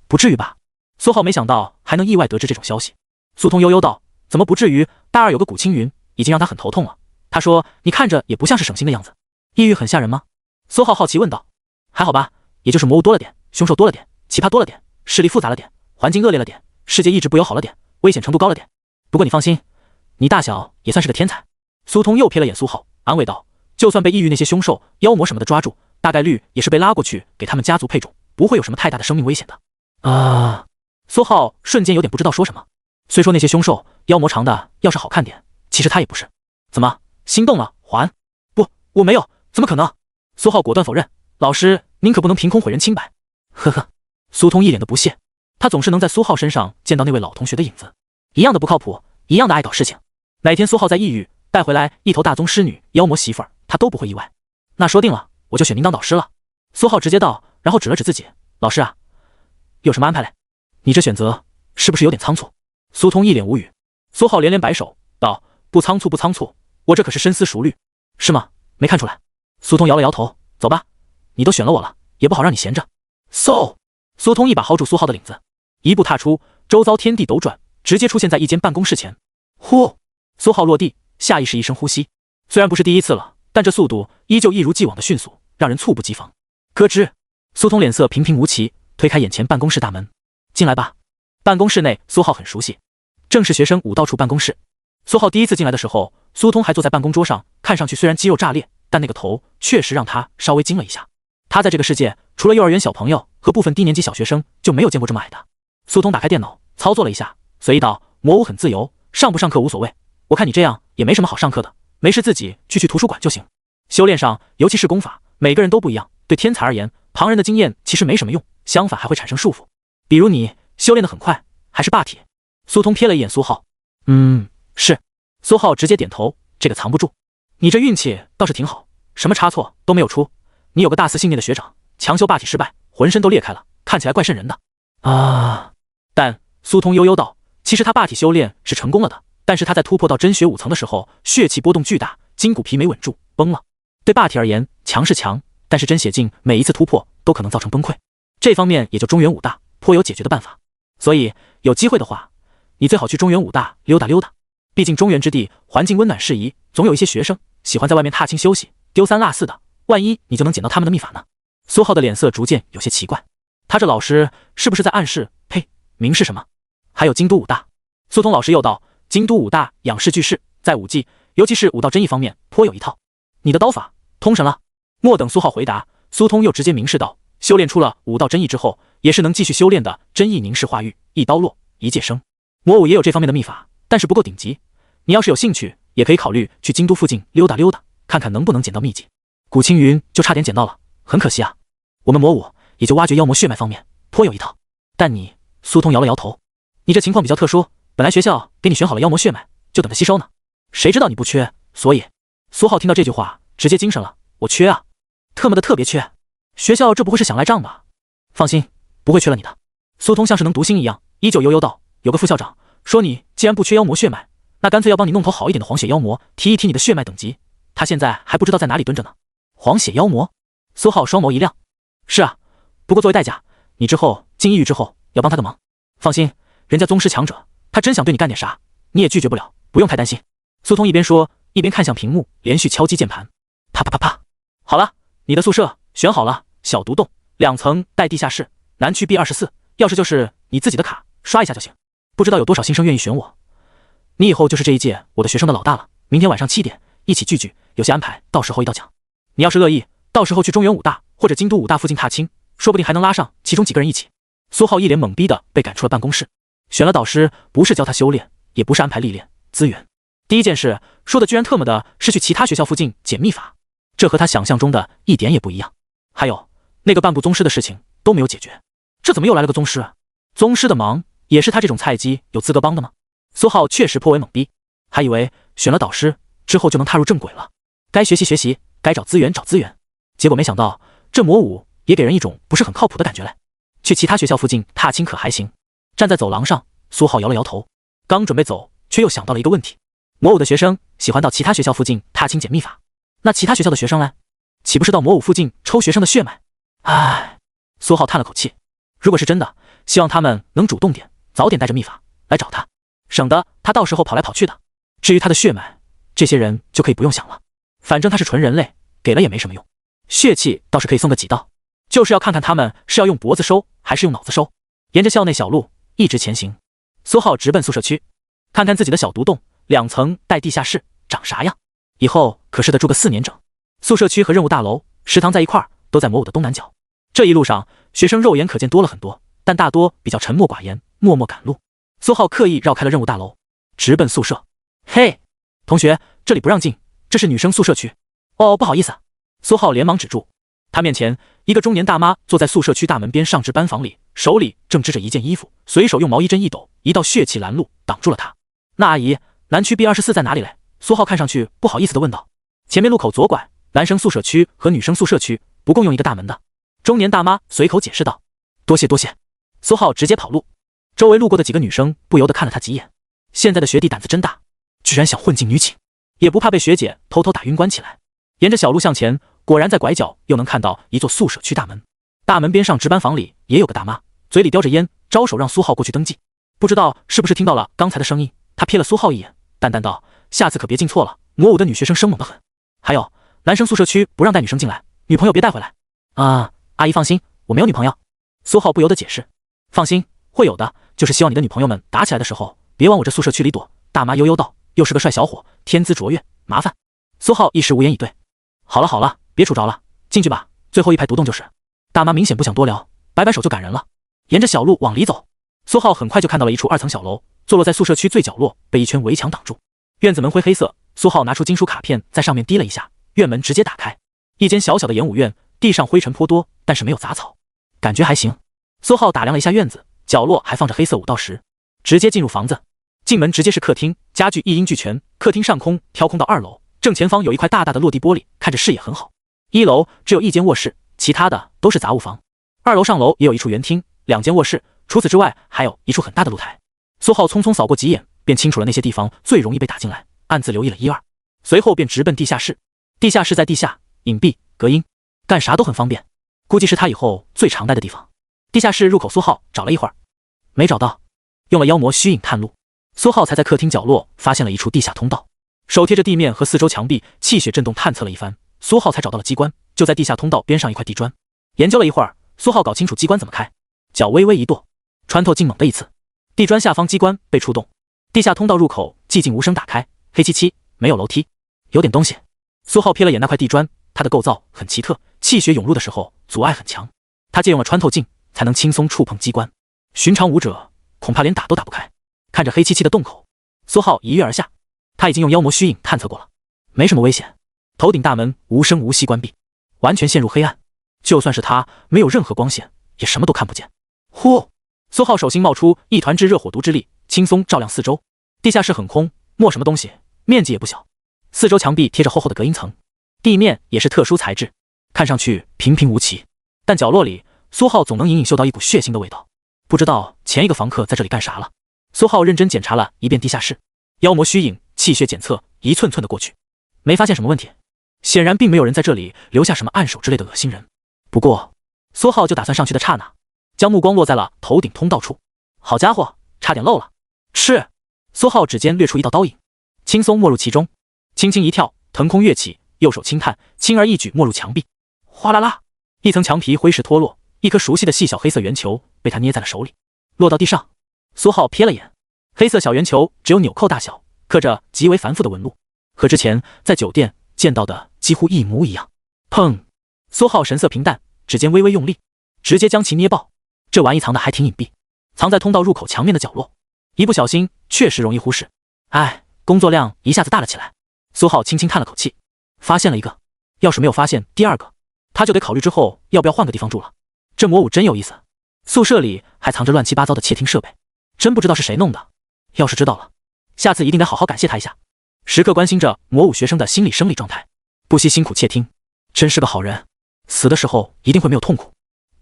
不至于吧？苏浩没想到还能意外得知这种消息。苏通悠悠道：怎么不至于？大二有个古青云，已经让他很头痛了。他说你看着也不像是省心的样子。抑郁很吓人吗？苏浩好奇问道。还好吧，也就是魔物多了点，凶兽多了点，奇葩多了点，势力复杂了点，环境恶劣了点，世界意志不友好了点，危险程度高了点。不过你放心，你大小也算是个天才。苏通又瞥了眼苏浩，安慰道：就算被抑郁那些凶兽妖魔什么的抓住，大概率也是被拉过去给他们家族配种，不会有什么太大的生命危险的。苏浩瞬间有点不知道说什么。虽说那些凶兽妖魔长的要是好看点，其实他也不是。怎么心动了？不，我没有，怎么可能？苏浩果断否认。老师您可不能凭空毁人清白。呵呵。苏通一脸的不屑，他总是能在苏浩身上见到那位老同学的影子，一样的不靠谱，一样的爱搞事情。哪天苏浩再抑郁，带回来一头大宗师女妖魔媳妇儿，他都不会意外。那说定了，我就选您当导师了。苏浩直接道，然后指了指自己：老师啊，有什么安排嘞？你这选择是不是有点仓促？苏通一脸无语。苏浩连连摆手道：不仓促不仓促，我这可是深思熟虑。是吗？没看出来。苏通摇了摇头。走吧，你都选了我了，也不好让你闲着。嗖！苏通一把薅住苏浩的领子，一步踏出，周遭天地斗转，直接出现在一间办公室前。呼！苏浩落地，下意识一声呼吸。虽然不是第一次了，但这速度依旧一如既往的迅速，让人猝不及防。咯吱！苏通脸色平平无奇，推开眼前办公室大门。进来吧。办公室内，苏浩很熟悉，正是学生武道处办公室。苏浩第一次进来的时候，苏通还坐在办公桌上，看上去虽然肌肉炸裂，但那个头确实让他稍微惊了一下。他在这个世界，除了幼儿园小朋友和部分低年级小学生，就没有见过这么矮的。苏通打开电脑，操作了一下，随意道：“魔武很自由，上不上课无所谓。我看你这样也没什么好上课的，没事自己去图书馆就行。修炼上，尤其是功法，每个人都不一样。对天才而言，旁人的经验其实没什么用，相反还会产生束缚。比如你修炼得很快，还是霸体。”苏通瞥了一眼苏浩，是。苏浩直接点头，这个藏不住。你这运气倒是挺好，什么差错都没有出。你有个大肆信念的学长，强修霸体失败，浑身都裂开了，看起来怪瘆人的啊。但苏通悠悠道，其实他霸体修炼是成功了的，但是他在突破到真血5层的时候，血气波动巨大，筋骨皮没稳住，崩了。对霸体而言，强是强，但是真血境每一次突破都可能造成崩溃，这方面也就中原武大颇有解决的办法。所以有机会的话，你最好去中原武大溜达溜达。毕竟中原之地环境温暖适宜，总有一些学生喜欢在外面踏青休息，丢三落四的，万一你就能捡到他们的秘法呢？苏浩的脸色逐渐有些奇怪，他这老师是不是在暗示？呸，明示什么？还有京都武大。苏通老师又道，京都武大仰视俱仕，在武技，尤其是武道真意方面颇有一套。你的刀法通神了？莫等苏浩回答，苏通又直接明示道，修炼出了武道真意之后，也是能继续修炼的真意凝视化玉，一刀落，一界生。魔武也有这方面的秘法，但是不够顶级。你要是有兴趣，也可以考虑去京都附近溜达溜达，看看能不能捡到秘籍。古青云就差点捡到了，很可惜啊。我们魔武也就挖掘妖魔血脉方面颇有一套，但你……苏通摇了摇头，你这情况比较特殊，本来学校给你选好了妖魔血脉，就等着吸收呢。谁知道你不缺，所以……苏浩听到这句话，直接精神了。我缺啊，特么的特别缺。学校这不会是想赖账吧？放心，不会缺了你的。苏通像是能读心一样，依旧悠悠道：“有个副校长说你既然不缺妖魔血脉，那干脆要帮你弄头好一点的黄血妖魔，提一提你的血脉等级。他现在还不知道在哪里蹲着呢。”黄血妖魔？苏浩双眸一亮。是啊，不过作为代价，你之后进异域之后要帮他个忙。放心，人家宗师强者，他真想对你干点啥，你也拒绝不了，不用太担心。苏通一边说，一边看向屏幕，连续敲击键盘，啪啪啪啪。好了，你的宿舍选好了，小独栋，2层带地下室，南区 B24，钥匙就是你自己的卡，刷一下就行。不知道有多少新生愿意选我，你以后就是这一届我的学生的老大了。明天晚上7点一起聚聚，有些安排到时候一道讲。你要是乐意，到时候去中原武大或者京都武大附近踏青，说不定还能拉上其中几个人一起。苏浩一脸懵逼的被赶出了办公室。选了导师，不是教他修炼，也不是安排历练资源，第一件事说的居然特么的是去其他学校附近捡秘法，这和他想象中的一点也不一样。还有那个半部宗师的事情都没有解决，这怎么又来了个宗师？宗师的忙也是他这种菜鸡有资格帮的吗？苏浩确实颇为懵逼，还以为选了导师之后就能踏入正轨了，该学习学习，该找资源找资源，结果没想到这魔武也给人一种不是很靠谱的感觉嘞。去其他学校附近踏青可还行？站在走廊上，苏浩摇了摇头，刚准备走，却又想到了一个问题：魔武的学生喜欢到其他学校附近踏青捡秘法，那其他学校的学生呢？岂不是到魔武附近抽学生的血脉？唉，苏浩叹了口气，如果是真的，希望他们能主动点，早点带着秘法来找他，省得他到时候跑来跑去的。至于他的血脉，这些人就可以不用想了，反正他是纯人类，给了也没什么用。血气倒是可以送个几道，就是要看看他们是要用脖子收还是用脑子收。沿着校内小路一直前行，苏浩直奔宿舍区，看看自己的小独栋2层带地下室长啥样，以后可是得住个4年整。宿舍区和任务大楼、食堂在一块儿，都在魔武的东南角。这一路上学生肉眼可见多了很多，但大多比较沉默寡言，默默赶路。苏浩刻意绕开了任务大楼，直奔宿舍。嘿，同学，这里不让进，这是女生宿舍区。哦，不好意思。苏浩连忙止住。他面前一个中年大妈坐在宿舍区大门边上置班房里，手里正支着一件衣服，随手用毛衣针一抖，一道血气拦路挡住了他。那阿姨，南区 B24 在哪里嘞？苏浩看上去不好意思地问道。前面路口左拐，男生宿舍区和女生宿舍区不共用一个大门的。中年大妈随口解释道。多谢多谢。苏浩直接跑路。周围路过的几个女生不由得看了他几眼，现在的学弟胆子真大，居然想混进女寝，也不怕被学姐偷偷打晕关起来。沿着小路向前，果然在拐角又能看到一座宿舍区大门，大门边上值班房里也有个大妈，嘴里叼着烟，招手让苏浩过去登记。不知道是不是听到了刚才的声音，他瞥了苏浩一眼，淡淡道：下次可别进错了，魔武的女学生生猛得很。还有，男生宿舍区不让带女生进来，女朋友别带回来。啊，阿姨放心，我没有女朋友。苏浩不由得解释。放心，会有的，就是希望你的女朋友们打起来的时候，别往我这宿舍区里躲。大妈悠悠道，又是个帅小伙，天资卓越，麻烦。苏浩一时无言以对。好了好了，别杵着了，进去吧，最后一排独栋就是。大妈明显不想多聊，摆摆手就赶人了。沿着小路往里走，苏浩很快就看到了一处2层小楼，坐落在宿舍区最角落，被一圈围墙挡住。院子门灰黑色，苏浩拿出金属卡片在上面滴了一下，院门直接打开。一间小小的演武院，地上灰尘颇多，但是没有杂草，感觉还行。苏浩打量了一下院子，角落还放着黑色武道石。直接进入房子，进门直接是客厅，家具一应俱全。客厅上空挑空到2楼，正前方有一块大大的落地玻璃，看着视野很好。1楼只有1间卧室，其他的都是杂物房。2楼上楼也有一处园厅，2间卧室，除此之外还有一处很大的露台。苏浩匆匆扫过几眼，便清楚了那些地方最容易被打进来，暗自留意了1、2，随后便直奔地下室。地下室在地下，隐蔽隔音，干啥都很方便，估计是他以后最常待的地方。地下室入口，苏浩找了一会儿，没找到，用了妖魔虚影探路，苏浩才在客厅角落发现了一处地下通道，手贴着地面和4周墙壁，气血震动探测了一番，苏浩才找到了机关，就在地下通道边上一块地砖。研究了一会儿，苏浩搞清楚机关怎么开，脚微微一跺，穿透劲猛的一刺，地砖下方机关被触动，地下通道入口寂静无声打开，黑漆漆，没有楼梯，有点东西。苏浩瞥了眼那块地砖，它的构造很奇特，气血涌入的时候阻碍很强，他借用了穿透镜才能轻松触碰机关，寻常武者恐怕连打都打不开。看着黑漆漆的洞口，苏浩一跃而下，他已经用妖魔虚影探测过了，没什么危险。头顶大门无声无息关闭，完全陷入黑暗，就算是他没有任何光线，也什么都看不见。呼！苏浩手心冒出一团炙热火毒之力，轻松照亮4周。地下室很空，没什么东西，面积也不小，4周墙壁贴着厚厚的隔音层，地面也是特殊材质，看上去平平无奇，但角落里苏浩总能隐隐嗅到一股血腥的味道，不知道前一个房客在这里干啥了。苏浩认真检查了一遍地下室，妖魔虚影、气血检测，一寸寸的过去，没发现什么问题。显然并没有人在这里留下什么暗手之类的恶心人。不过苏浩就打算上去的刹那，将目光落在了头顶通道处。好家伙，差点漏了！是，苏浩指尖掠出一道刀影，轻松没入其中，轻轻一跳，腾空跃起，右手轻探，轻而易举没入墙壁。哗啦啦，一层墙皮灰石脱落，一颗熟悉的细小黑色圆球被他捏在了手里，落到地上。苏浩瞥了眼，黑色小圆球只有纽扣大小，刻着极为繁复的纹路，和之前在酒店见到的几乎一模一样。砰！苏浩神色平淡，指尖微微用力，直接将其捏爆。这玩意藏得还挺隐蔽，藏在通道入口墙面的角落，一不小心确实容易忽视。哎，工作量一下子大了起来。苏浩轻轻叹了口气，发现了一个，要是没有发现第2个，他就得考虑之后要不要换个地方住了。这魔武真有意思，宿舍里还藏着乱七八糟的窃听设备，真不知道是谁弄的。要是知道了，下次一定得好好感谢他一下，时刻关心着魔武学生的心理生理状态，不惜辛苦窃听，真是个好人。死的时候一定会没有痛苦。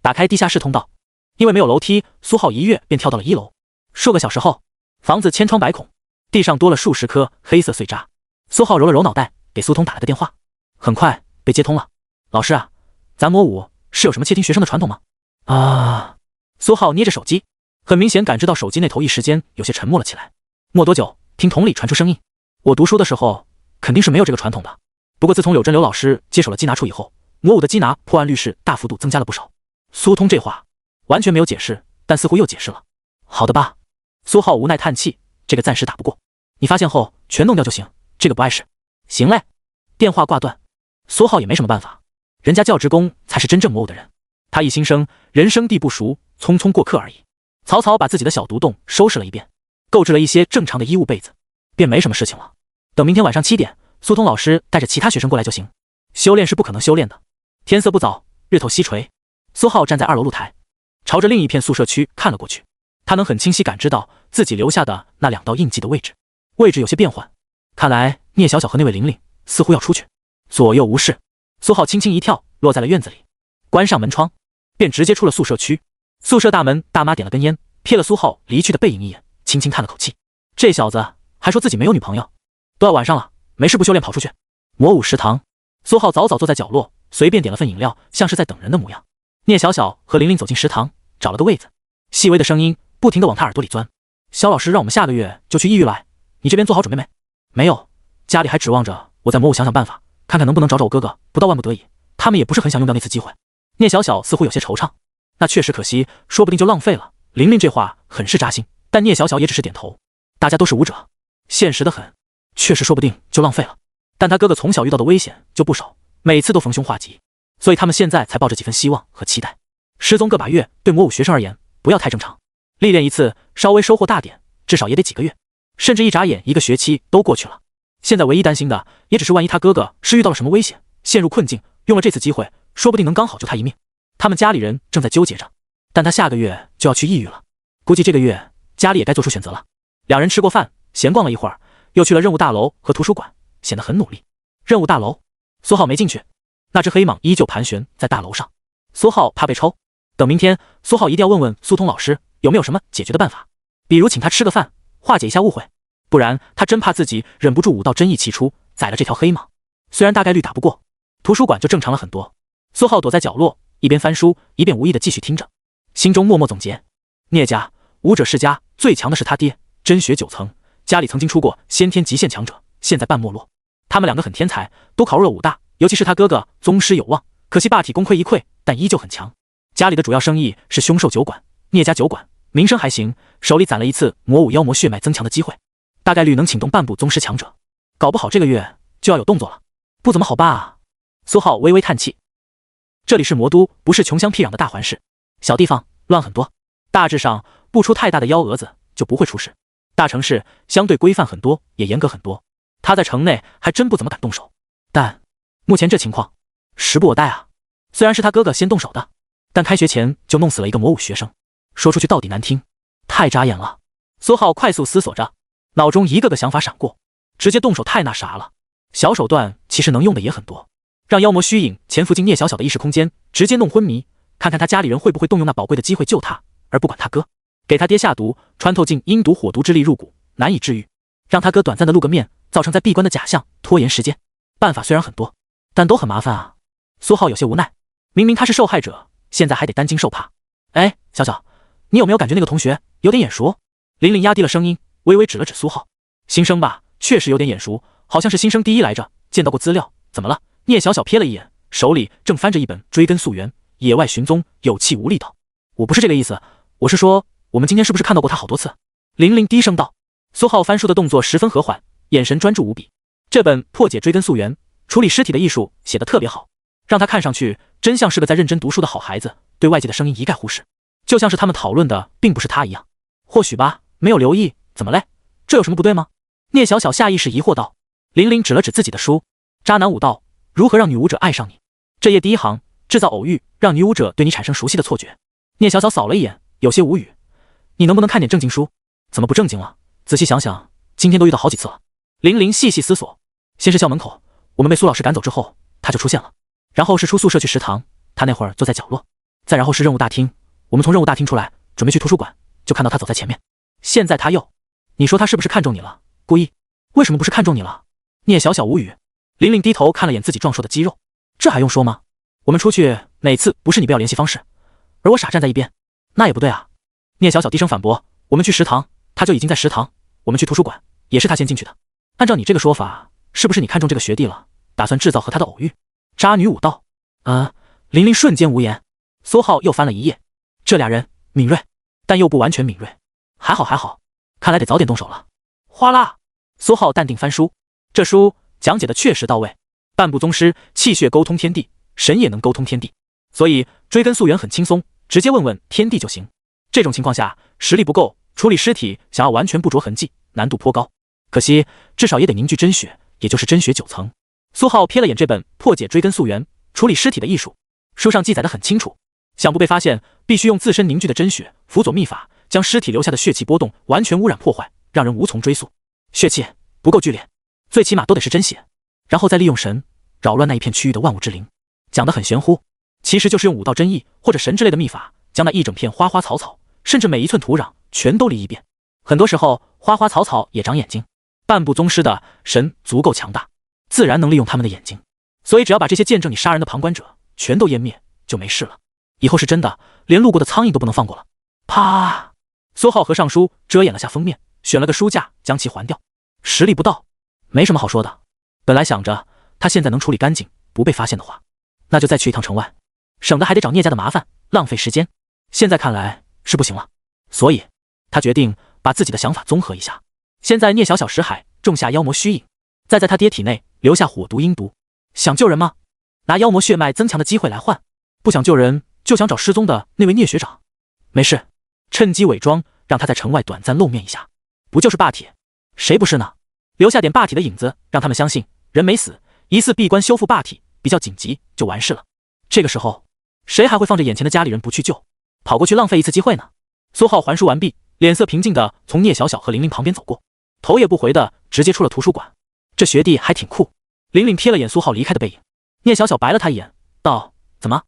打开地下室通道，因为没有楼梯，苏浩一跃便跳到了1楼。数个小时后，房子千疮百孔，地上多了数十颗黑色碎渣。苏浩揉了揉脑袋，给苏通打了个电话，很快被接通了。老师啊，咱魔武是有什么窃听学生的传统吗？啊！苏浩捏着手机，很明显感知到手机那头一时间有些沉默了起来。没多久，听筒里传出声音：我读书的时候肯定是没有这个传统的，不过自从柳真刘老师接手了缉拿处以后，魔武的缉拿破案率是大幅度增加了不少。苏通这话完全没有解释，但似乎又解释了。好的吧。苏浩无奈叹气，这个暂时打不过，你发现后全弄掉就行，这个不碍事。行嘞。电话挂断，苏浩也没什么办法，人家教职工才是真正魔武的人，他一心生人生地不熟，匆匆过客而已。草草把自己的小独栋收拾了一遍，购置了一些正常的衣物被子，便没什么事情了。等明天晚上7点，苏通老师带着其他学生过来就行。修炼是不可能修炼的。天色不早，日头西垂，苏浩站在2楼露台，朝着另一片宿舍区看了过去。他能很清晰感知到自己留下的那2道印记的位置有些变换，看来聂小小和那位玲玲似乎要出去。左右无事，苏浩轻轻一跳，落在了院子里，关上门窗，便直接出了宿舍区。宿舍大门，大妈点了根烟，瞥了苏浩离去的背影一眼，轻轻叹了口气。这小子还说自己没有女朋友，都要晚上了，没事不修炼跑出去。魔武食堂，苏浩早早坐在角落，随便点了份饮料，像是在等人的模样。聂小小和玲玲走进食堂，找了个位子，细微的声音不停地往他耳朵里钻。肖老师让我们下个月就去异域来，你这边做好准备没？没有，家里还指望着我在魔武想想办法，看看能不能找找我哥哥，不到万不得已，他们也不是很想用掉那次机会。聂小小似乎有些惆怅，那确实可惜，说不定就浪费了。玲玲这话很是扎心，但聂小小也只是点头。大家都是武者，现实的很，确实说不定就浪费了。但他哥哥从小遇到的危险就不少，每次都逢凶化吉，所以他们现在才抱着几分希望和期待。失踪个把月，对魔武学生而言不要太正常。历练一次，稍微收获大点，至少也得几个月，甚至一眨眼1个学期都过去了。现在唯一担心的，也只是万一他哥哥是遇到了什么危险，陷入困境，用了这次机会，说不定能刚好救他一命。他们家里人正在纠结着，但他下个月就要去异域了，估计这个月家里也该做出选择了。两人吃过饭，闲逛了一会儿，又去了任务大楼和图书馆，显得很努力。任务大楼，苏浩没进去，那只黑蟒依旧盘旋在大楼上。苏浩怕被抽，等明天，苏浩一定要问问苏童老师有没有什么解决的办法，比如请他吃个饭，化解一下误会，不然他真怕自己忍不住武道真意气出，宰了这条黑蟒。虽然大概率打不过，图书馆就正常了很多。苏浩躲在角落，一边翻书，一边无意的继续听着，心中默默总结：聂家武者世家，最强的是他爹，真血9层，家里曾经出过先天极限强者，现在半没落。他们两个很天才，都考入了武大，尤其是他哥哥宗师有望，可惜霸体功亏一篑，但依旧很强。家里的主要生意是凶兽酒馆，聂家酒馆名声还行，手里攒了一次魔武妖魔血脉增强的机会，大概率能请动半部宗师强者，搞不好这个月就要有动作了，不怎么好办啊。苏浩微微叹气，这里是魔都，不是穷乡僻壤的大环市，小地方乱很多，大致上不出太大的幺蛾子就不会出事。大城市相对规范很多，也严格很多，他在城内还真不怎么敢动手，但目前这情况，时不我待啊。虽然是他哥哥先动手的，但开学前就弄死了一个魔武学生，说出去到底难听，太扎眼了。苏浩快速思索着，脑中一个个想法闪过，直接动手太那啥了。小手段其实能用的也很多，让妖魔虚影潜伏进聂小小的意识空间，直接弄昏迷，看看他家里人会不会动用那宝贵的机会救他，而不管他哥。给他爹下毒，穿透进阴毒火毒之力入骨，难以治愈，让他哥短暂的露个面，造成在闭关的假象，拖延时间。办法虽然很多，但都很麻烦啊。苏浩有些无奈，明明他是受害者，现在还得担惊受怕。哎，小小，你有没有感觉那个同学有点眼熟？玲玲压低了声音，微微指了指苏浩。新生吧，确实有点眼熟，好像是新生第一来着，见到过资料。怎么了？聂小小瞥了一眼，手里正翻着一本《追根溯源：野外寻踪》，有气无力道：“我不是这个意思，我是说，我们今天是不是看到过他好多次？”玲玲低声道。苏浩翻书的动作十分和缓，眼神专注无比。这本《破解追根溯源：处理尸体的艺术》写得特别好，让他看上去真像是个在认真读书的好孩子，对外界的声音一概忽视，就像是他们讨论的并不是他一样。或许吧，没有留意，怎么嘞？这有什么不对吗？聂小小下意识疑惑道。玲玲指了指自己的书，《渣男武道：如何让女武者爱上你》，这页第一行，制造偶遇，让女武者对你产生熟悉的错觉。聂小小扫了一眼，有些无语。你能不能看点正经书？怎么不正经了？仔细想想，今天都遇到好几次了。玲玲细细思索，先是校门口，我们被苏老师赶走之后，他就出现了。然后是出宿舍去食堂，他那会儿坐在角落。再然后是任务大厅，我们从任务大厅出来，准备去图书馆，就看到他走在前面。现在他又，你说他是不是看中你了？故意？为什么不是看中你了？聂小小无语。玲玲低头看了眼自己壮硕的肌肉，这还用说吗？我们出去哪次不是你不要联系方式，而我傻站在一边？那也不对啊。聂小小低声反驳，我们去食堂，他就已经在食堂，我们去图书馆，也是他先进去的。按照你这个说法，是不是你看中这个学弟了，打算制造和他的偶遇？渣女武道。玲玲瞬间无言。苏浩又翻了一页，这俩人敏锐，但又不完全敏锐。还好，看来得早点动手了。哗啦，苏浩淡定翻书，这书讲解的确实到位。半部宗师，气血沟通天地，神也能沟通天地，所以追根溯源很轻松，直接问问天地就行。这种情况下，实力不够，处理尸体想要完全不着痕迹，难度颇高。可惜至少也得凝聚真血，也就是真血9层。苏浩瞥了眼这本《破解追根溯源：处理尸体的艺术》，书上记载得很清楚，想不被发现，必须用自身凝聚的真血，辅佐秘法，将尸体留下的血气波动完全污染破坏，让人无从追溯。血气不够剧烈，最起码都得是真血，然后再利用神扰乱那一片区域的万物之灵。讲得很玄乎，其实就是用武道真意或者神之类的秘法，将那一整片花花草草，甚至每一寸土壤全都理一遍。很多时候花花草草也长眼睛，半部宗师的神足够强大，自然能利用他们的眼睛，所以只要把这些见证你杀人的旁观者全都湮灭，就没事了。以后是真的连路过的苍蝇都不能放过了。啪！苏浩合上书，遮掩了下封面，选了个书架将其还掉。实力不到，没什么好说的。本来想着他现在能处理干净，不被发现的话，那就再去一趟城外，省得还得找聂家的麻烦，浪费时间。现在看来是不行了，所以他决定把自己的想法综合一下，先在聂小小识海种下妖魔虚影，再在他爹体内留下火毒阴毒。想救人吗？拿妖魔血脉增强的机会来换。不想救人，就想找失踪的那位聂学长。没事，趁机伪装，让他在城外短暂露面一下。不就是霸体，谁不是呢？留下点霸体的影子，让他们相信人没死，疑似闭关修复霸体比较紧急，就完事了。这个时候，谁还会放着眼前的家里人不去救，跑过去浪费一次机会呢？苏浩还书完毕，脸色平静地从聂小小和玲玲旁边走过，头也不回的直接出了图书馆。这学弟还挺酷。玲玲瞥了眼苏浩离开的背影，聂小小白了他一眼，道：怎么，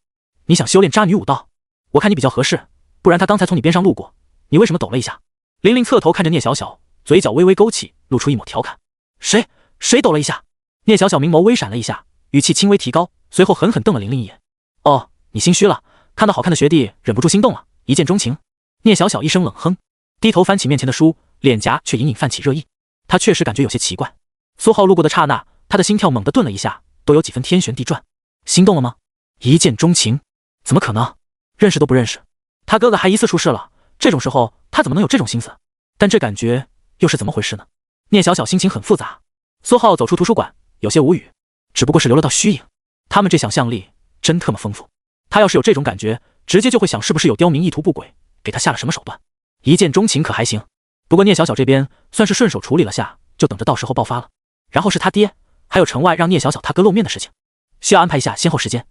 你想修炼渣女武道？我看你比较合适，不然他刚才从你边上路过，你为什么抖了一下？玲玲侧头看着聂小小，嘴角微微勾起，露出一抹调侃。谁抖了一下？聂小小明眸微闪了一下，语气轻微提高，随后狠狠瞪了玲玲一眼。哦，你心虚了，看到好看的学弟忍不住心动了，一见钟情。聂小小一声冷哼，低头翻起面前的书，脸颊却隐隐泛起热意。他确实感觉有些奇怪。苏浩路过的刹那，他的心跳猛地顿了一下，都有几分天旋地转。心动了吗？一见钟情？怎么可能？认识都不认识，他哥哥还疑似出事了，这种时候他怎么能有这种心思？但这感觉又是怎么回事呢？聂小小心情很复杂。苏浩走出图书馆，有些无语，只不过是留了道虚影。他们这想象力真特么丰富。他要是有这种感觉，直接就会想是不是有刁民意图不轨，给他下了什么手段。一见钟情可还行，不过聂小小这边算是顺手处理了下，就等着到时候爆发了。然后是他爹，还有城外让聂小小他哥露面的事情，需要安排一下先后时间。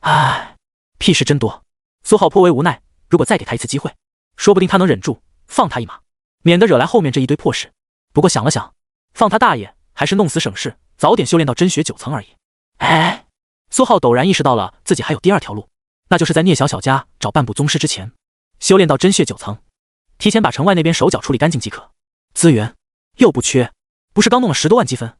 唉，屁事真多。苏浩颇为无奈，如果再给他一次机会，说不定他能忍住放他一马，免得惹来后面这一堆破事。不过想了想，放他大爷，还是弄死省事，早点修炼到真血9层而已。哎，苏浩陡然意识到了自己还有第二条路，那就是在聂小小家找半部宗师之前，修炼到真血9层，提前把城外那边手脚处理干净即可。资源又不缺，不是刚弄了10多万积分，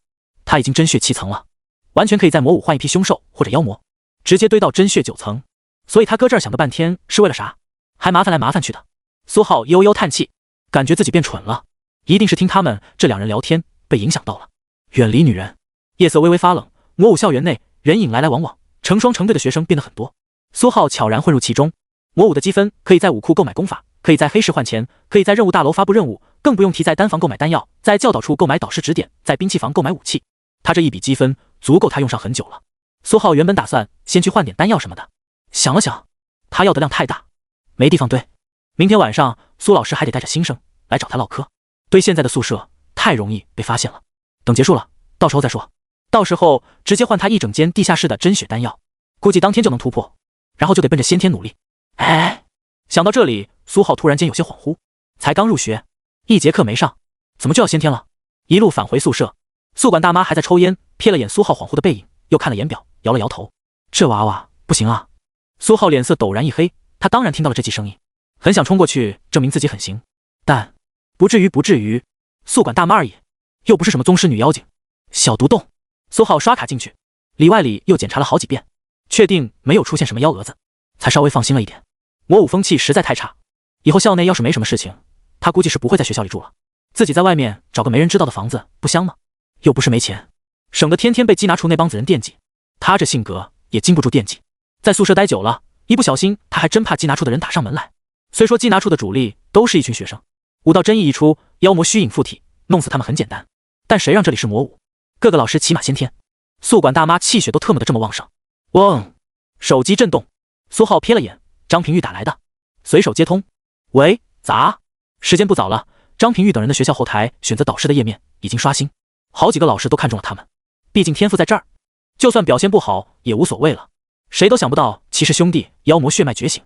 他已经真血7层了，完全可以在魔武换一批凶兽或者妖魔，直接堆到真血9层。所以他搁这儿想个半天是为了啥？还麻烦来麻烦去的。苏浩悠悠叹气，感觉自己变蠢了，一定是听他们这两人聊天被影响到了。远离女人。夜色微微发冷，魔武校园内人影来来往往，成双成对的学生变得很多。苏浩悄然混入其中。魔武的积分可以在武库购买功法，可以在黑市换钱，可以在任务大楼发布任务，更不用提在丹房购买丹药，在教导处购买导师指点，在兵器房购买武器。他这一笔积分足够他用上很久了。苏浩原本打算先去换点丹药什么的，想了想，他要的量太大，没地方堆。明天晚上苏老师还得带着新生来找他唠嗑，堆现在的宿舍太容易被发现了。等结束了，到时候再说。到时候直接换他一整间地下室的真血丹药，估计当天就能突破，然后就得奔着先天努力。哎，想到这里，苏浩突然间有些恍惚。才刚入学，1节课没上，怎么就要先天了？一路返回宿舍，宿管大妈还在抽烟，瞥了眼苏浩恍惚的背影，又看了眼表，摇了摇头。这娃娃不行啊！苏浩脸色陡然一黑，他当然听到了这记声音，很想冲过去证明自己很行，但不至于，宿管大妈而已，又不是什么宗师女妖精。小独洞。苏浩刷卡进去，里外里又检查了好几遍，确定没有出现什么幺蛾子，才稍微放心了一点。魔武风气实在太差，以后校内要是没什么事情，他估计是不会在学校里住了，自己在外面找个没人知道的房子不香吗？又不是没钱，省得天天被缉拿处那帮子人惦记。他这性格也经不住惦记，在宿舍待久了，一不小心他还真怕缉拿处的人打上门来。虽说缉拿处的主力都是一群学生，武道真意一出，妖魔虚影附体，弄死他们很简单，但谁让这里是魔武，各个老师起码先天。宿管大妈气血都特么的这么旺盛。嗡，手机震动，苏浩瞥了眼，张平玉打来的，随手接通。喂，咋？时间不早了，张平玉等人的学校后台选择导师的页面已经刷新，好几个老师都看中了他们，毕竟天赋在这儿，就算表现不好也无所谓了。谁都想不到骑士兄弟妖魔血脉觉醒，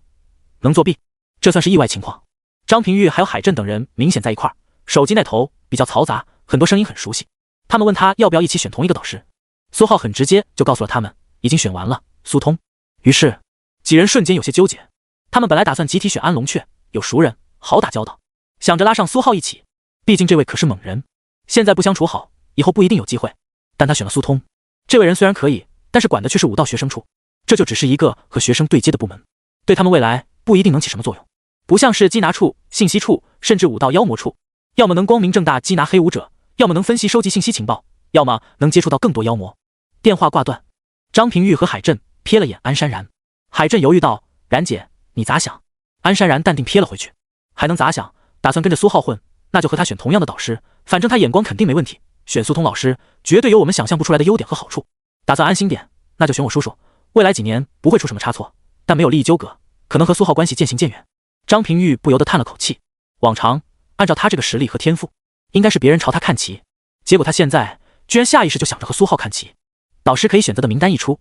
能作弊，这算是意外情况。张平玉还有海震等人明显在一块儿，手机那头比较嘈杂，很多声音很熟悉。他们问他要不要一起选同一个导师，苏浩很直接就告诉了他们已经选完了苏通。于是几人瞬间有些纠结，他们本来打算集体选安龙雀，有熟人好打交道，想着拉上苏浩一起，毕竟这位可是猛人，现在不相处好，以后不一定有机会。但他选了苏通，这位人虽然可以，但是管的却是武道学生处，这就只是一个和学生对接的部门，对他们未来不一定能起什么作用。不像是缉拿处、信息处，甚至武道妖魔处，要么能光明正大缉拿黑武者，要么能分析收集信息情报，要么能接触到更多妖魔。电话挂断，张平玉和海震瞥了眼安山然。海震犹豫道：然姐，你咋想？安山然淡定瞥了回去，还能咋想？打算跟着苏浩混，那就和他选同样的导师，反正他眼光肯定没问题，选苏通老师绝对有我们想象不出来的优点和好处。打算安心点，那就选我叔叔，未来几年不会出什么差错，但没有利益纠葛，可能和苏浩关系渐行渐远。张平玉不由得叹了口气，往常按照他这个实力和天赋，应该是别人朝他看齐，结果他现在居然下意识就想着和苏浩看齐。导师可以选择的名单一出，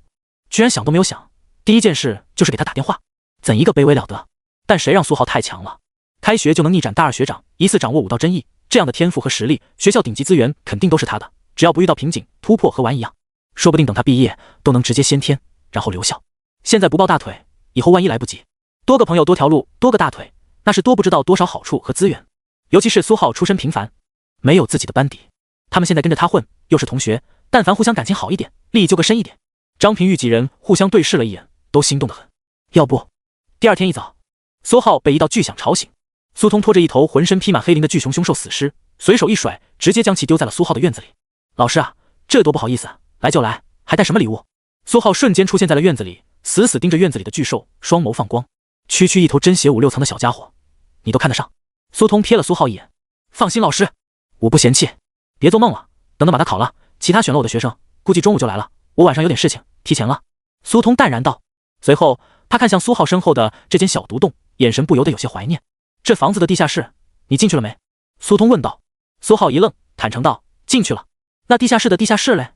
居然想都没有想，第一件事就是给他打电话，怎一个卑微了得！但谁让苏浩太强了，开学就能逆斩大二学长，疑似掌握武道真意，这样的天赋和实力，学校顶级资源肯定都是他的，只要不遇到瓶颈，突破和玩一样，说不定等他毕业都能直接先天，然后留校。现在不抱大腿，以后万一来不及，多个朋友多条路，多个大腿，那是多不知道多少好处和资源。尤其是苏浩出身平凡，没有自己的班底，他们现在跟着他混，又是同学，但凡互相感情好一点，利益就更深一点。张平玉几人互相对视了一眼，都心动得很。要不，第二天一早，苏浩被一道巨响吵醒，苏通拖着一头浑身披满黑鳞的巨熊凶兽死尸，随手一甩，直接将其丢在了苏浩的院子里。老师啊，这多不好意思啊，来就来，还带什么礼物？苏浩瞬间出现在了院子里，死死盯着院子里的巨兽，双眸放光，区区一头真血5、6层的小家伙，你都看得上？苏通瞥了苏浩一眼，放心老师，我不嫌弃，别做梦了，等等把他考了，其他选了我的学生，估计中午就来了，我晚上有点事情，提前了。苏通淡然道，随后他看向苏浩身后的这间小独洞，眼神不由得有些怀念。这房子的地下室，你进去了没？苏通问道。苏浩一愣，坦诚道，进去了。那地下室的地下室嘞？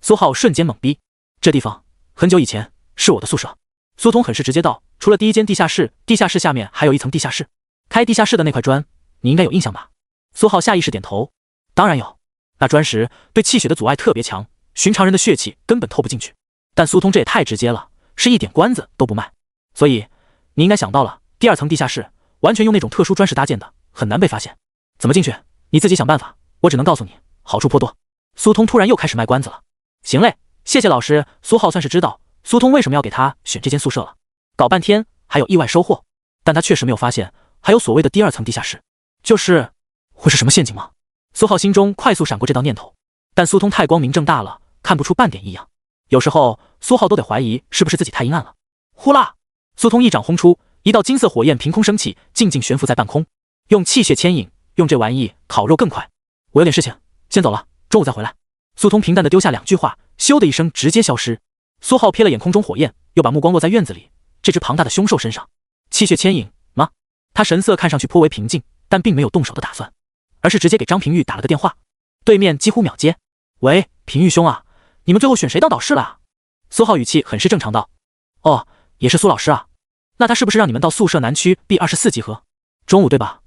苏浩瞬间懵逼，这地方很久以前是我的宿舍。苏通很是直接道，除了第一间地下室，地下室下面还有一层地下室，开地下室的那块砖，你应该有印象吧？苏浩下意识点头，当然有，那砖石对气血的阻碍特别强，寻常人的血气根本透不进去。但苏通这也太直接了，是一点关子都不卖。所以你应该想到了，第二层地下室完全用那种特殊砖石搭建的，很难被发现。怎么进去？你自己想办法，我只能告诉你，好处颇多。苏通突然又开始卖关子了。行嘞，谢谢老师。苏浩算是知道苏通为什么要给他选这间宿舍了，搞半天还有意外收获，但他确实没有发现还有所谓的第二层地下室，就是会是什么陷阱吗？苏浩心中快速闪过这道念头，但苏通太光明正大了，看不出半点异样。有时候苏浩都得怀疑是不是自己太阴暗了。呼啦！苏通一掌轰出，一道金色火焰凭空升起，静静悬浮在半空。用气血牵引，用这玩意烤肉更快。我有点事情，先走了，中午再回来。苏通平淡的丢下2句话，咻的一声直接消失。苏浩瞥了眼空中火焰，又把目光落在院子里这只庞大的凶兽身上。气血牵引吗？他神色看上去颇为平静，但并没有动手的打算，而是直接给张平玉打了个电话。对面几乎秒接。喂，平玉兄啊，你们最后选谁当导师了啊？苏浩语气很是正常道。哦，也是苏老师啊。那他是不是让你们到宿舍南区 B24 集合？中午对吧？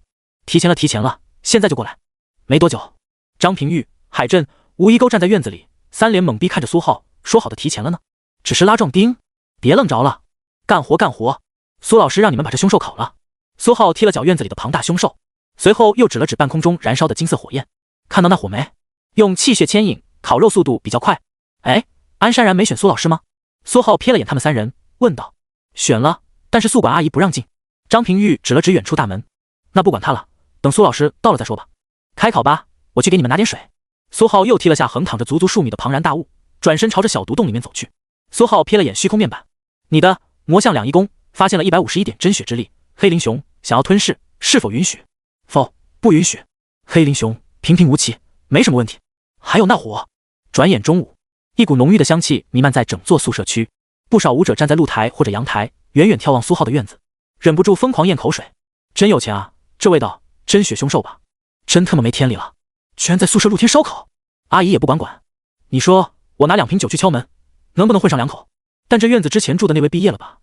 提前了，现在就过来。没多久，张平玉、海镇、吴一沟站在院子里，三脸懵逼看着苏浩，说好的提前了呢？只是拉壮丁，别愣着了，干活。苏老师让你们把这凶兽烤了。苏浩踢了脚院子里的庞大凶兽，随后又指了指半空中燃烧的金色火焰，看到那火没？用气血牵引，烤肉速度比较快。哎，安山然没选苏老师吗？苏浩瞥了眼他们3人，问道。选了，但是宿管阿姨不让进。张平玉指了指远处大门，那不管他了，等苏老师到了再说吧。开烤吧，我去给你们拿点水。苏浩又踢了下横躺着足足数米的庞然大物，转身朝着小独洞里面走去。苏浩瞥了眼虚空面板，你的魔象2义功发现了151点真血之力，黑灵熊想要吞噬，是否允许？否，不允许。黑灵熊平平无奇，没什么问题。还有那火。转眼中午，一股浓郁的香气弥漫在整座宿舍区，不少舞者站在露台或者阳台，远远眺望苏浩的院子，忍不住疯狂咽口水。真有钱啊，这味道真血凶兽吧？真他妈没天理了，居然在宿舍露天烧烤。阿姨也不管。你说我拿2瓶酒去敲门，能不能混上2口？但这院子之前住的那位毕业了吧？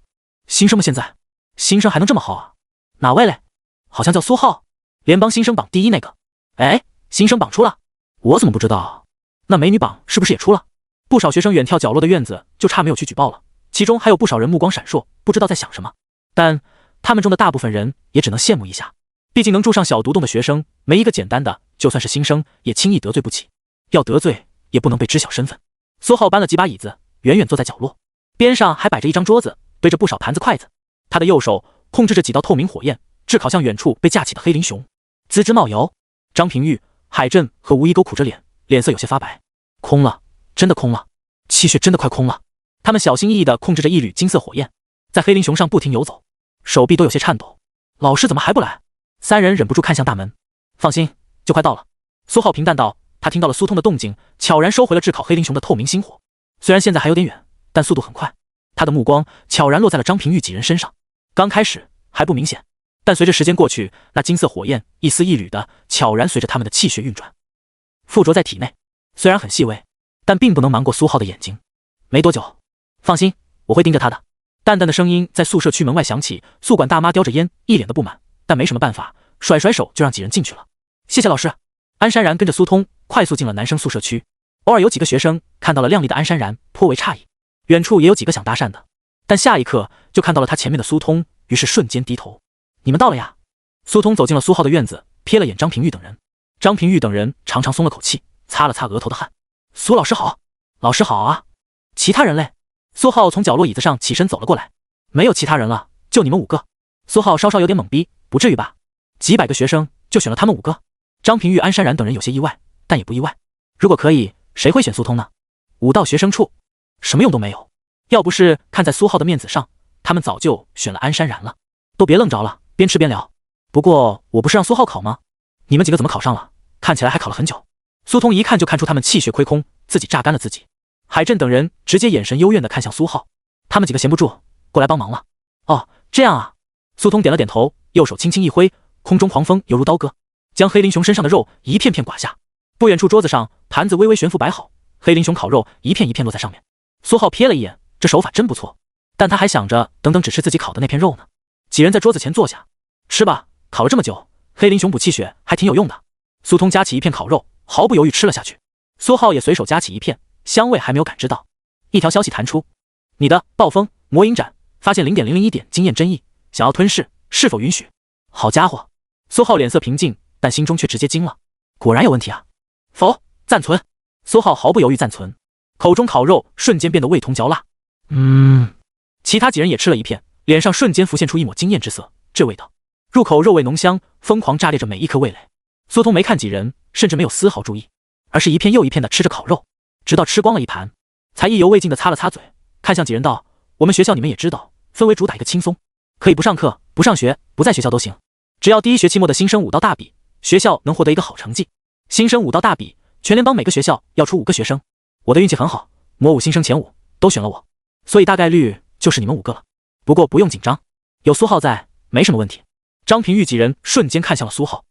新生们现在新生还能这么好啊？哪位嘞？好像叫苏浩，联邦新生榜第1那个。哎，新生榜出了，我怎么不知道？那美女榜是不是也出了？不少学生远眺角落的院子，就差没有去举报了。其中还有不少人目光闪烁，不知道在想什么。但他们中的大部分人也只能羡慕一下，毕竟能住上小独洞的学生，没一个简单的，就算是新生也轻易得罪不起。要得罪也不能被知晓身份。苏浩搬了几把椅子，远远坐在角落，边上还摆着一张桌子，堆着不少盘子筷子。他的右手控制着几道透明火焰，炙烤向远处被架起的黑灵熊，滋滋冒油。张平玉、海镇和吴一沟苦着脸，脸色有些发白。空了，真的空了，气血真的快空了。他们小心翼翼地控制着一缕金色火焰，在黑灵熊上不停游走，手臂都有些颤抖。老师怎么还不来？3人忍不住看向大门。放心，就快到了。苏浩平淡道。他听到了苏通的动静，悄然收回了炙烤黑灵熊的透明星火。虽然现在还有点远，但速度很快。他的目光悄然落在了张平玉几人身上。刚开始还不明显。但随着时间过去，那金色火焰一丝一缕的悄然随着他们的气血运转，附着在体内。虽然很细微，但并不能瞒过苏浩的眼睛。没多久，放心，我会盯着他的。淡淡的声音在宿舍区门外响起，宿管大妈叼着烟，一脸的不满，但没什么办法，甩甩手就让几人进去了。谢谢老师。安山然跟着苏通快速进了男生宿舍区。偶尔有几个学生看到了靓丽的安山然，颇为诧异。远处也有几个想搭讪的，但下一刻就看到了他前面的苏通，于是瞬间低头。你们到了呀？苏通走进了苏浩的院子，瞥了眼张平玉等人。张平玉等人长长松了口气，擦了擦额头的汗。苏老师好。老师好啊。其他人嘞？苏浩从角落椅子上起身走了过来。没有其他人了，就你们5个。苏浩稍稍有点懵逼，不至于吧？几百个学生就选了他们5个？张平玉、安山然等人有些意外，但也不意外。如果可以，谁会选苏通呢？5道学生处，什么用都没有。要不是看在苏浩的面子上，他们早就选了安山然了。都别愣着了，边吃边聊。不过我不是让苏浩考吗？你们几个怎么考上了？看起来还考了很久。苏通一看就看出他们气血亏空，自己榨干了自己。海震等人直接眼神幽怨地看向苏浩，他们几个闲不住，过来帮忙了。哦，这样啊。苏通点了点头，右手轻轻一挥，空中狂风犹如刀割，将黑林熊身上的肉一片片刮下。不远处桌子上盘子微微悬浮摆好，黑林熊烤肉一片一片落在上面。苏浩瞥了一眼，这手法真不错，但他还想着等等只吃自己烤的那片肉呢。几人在桌子前坐下，吃吧，烤了这么久，黑林熊补气血还挺有用的。苏通夹起一片烤肉，毫不犹豫吃了下去。苏浩也随手夹起一片，香味还没有感知到，一条消息弹出：你的暴风魔影斩发现 0.001 点经验真意，想要吞噬，是否允许？好家伙！苏浩脸色平静，但心中却直接惊了，果然有问题啊！否，暂存。苏浩毫不犹豫暂存，口中烤肉瞬间变得味同嚼蜡。其他几人也吃了一片，脸上瞬间浮现出一抹惊艳之色。这味道，入口肉味浓香，疯狂炸裂着每一颗味蕾。苏通没看几人，甚至没有丝毫注意，而是一片又一片的吃着烤肉，直到吃光了一盘，才意犹未尽的擦了擦嘴，看向几人道：我们学校你们也知道，氛围主打一个轻松，可以不上课、不上学、不在学校都行，只要第1学期末的新生武道大比，学校能获得一个好成绩。新生武道大比，全联邦每个学校要出5个学生，我的运气很好，魔武新生前5都选了我，所以大概率就是你们5个了。不过不用紧张，有苏浩在，没什么问题。张平玉几人瞬间看向了苏浩。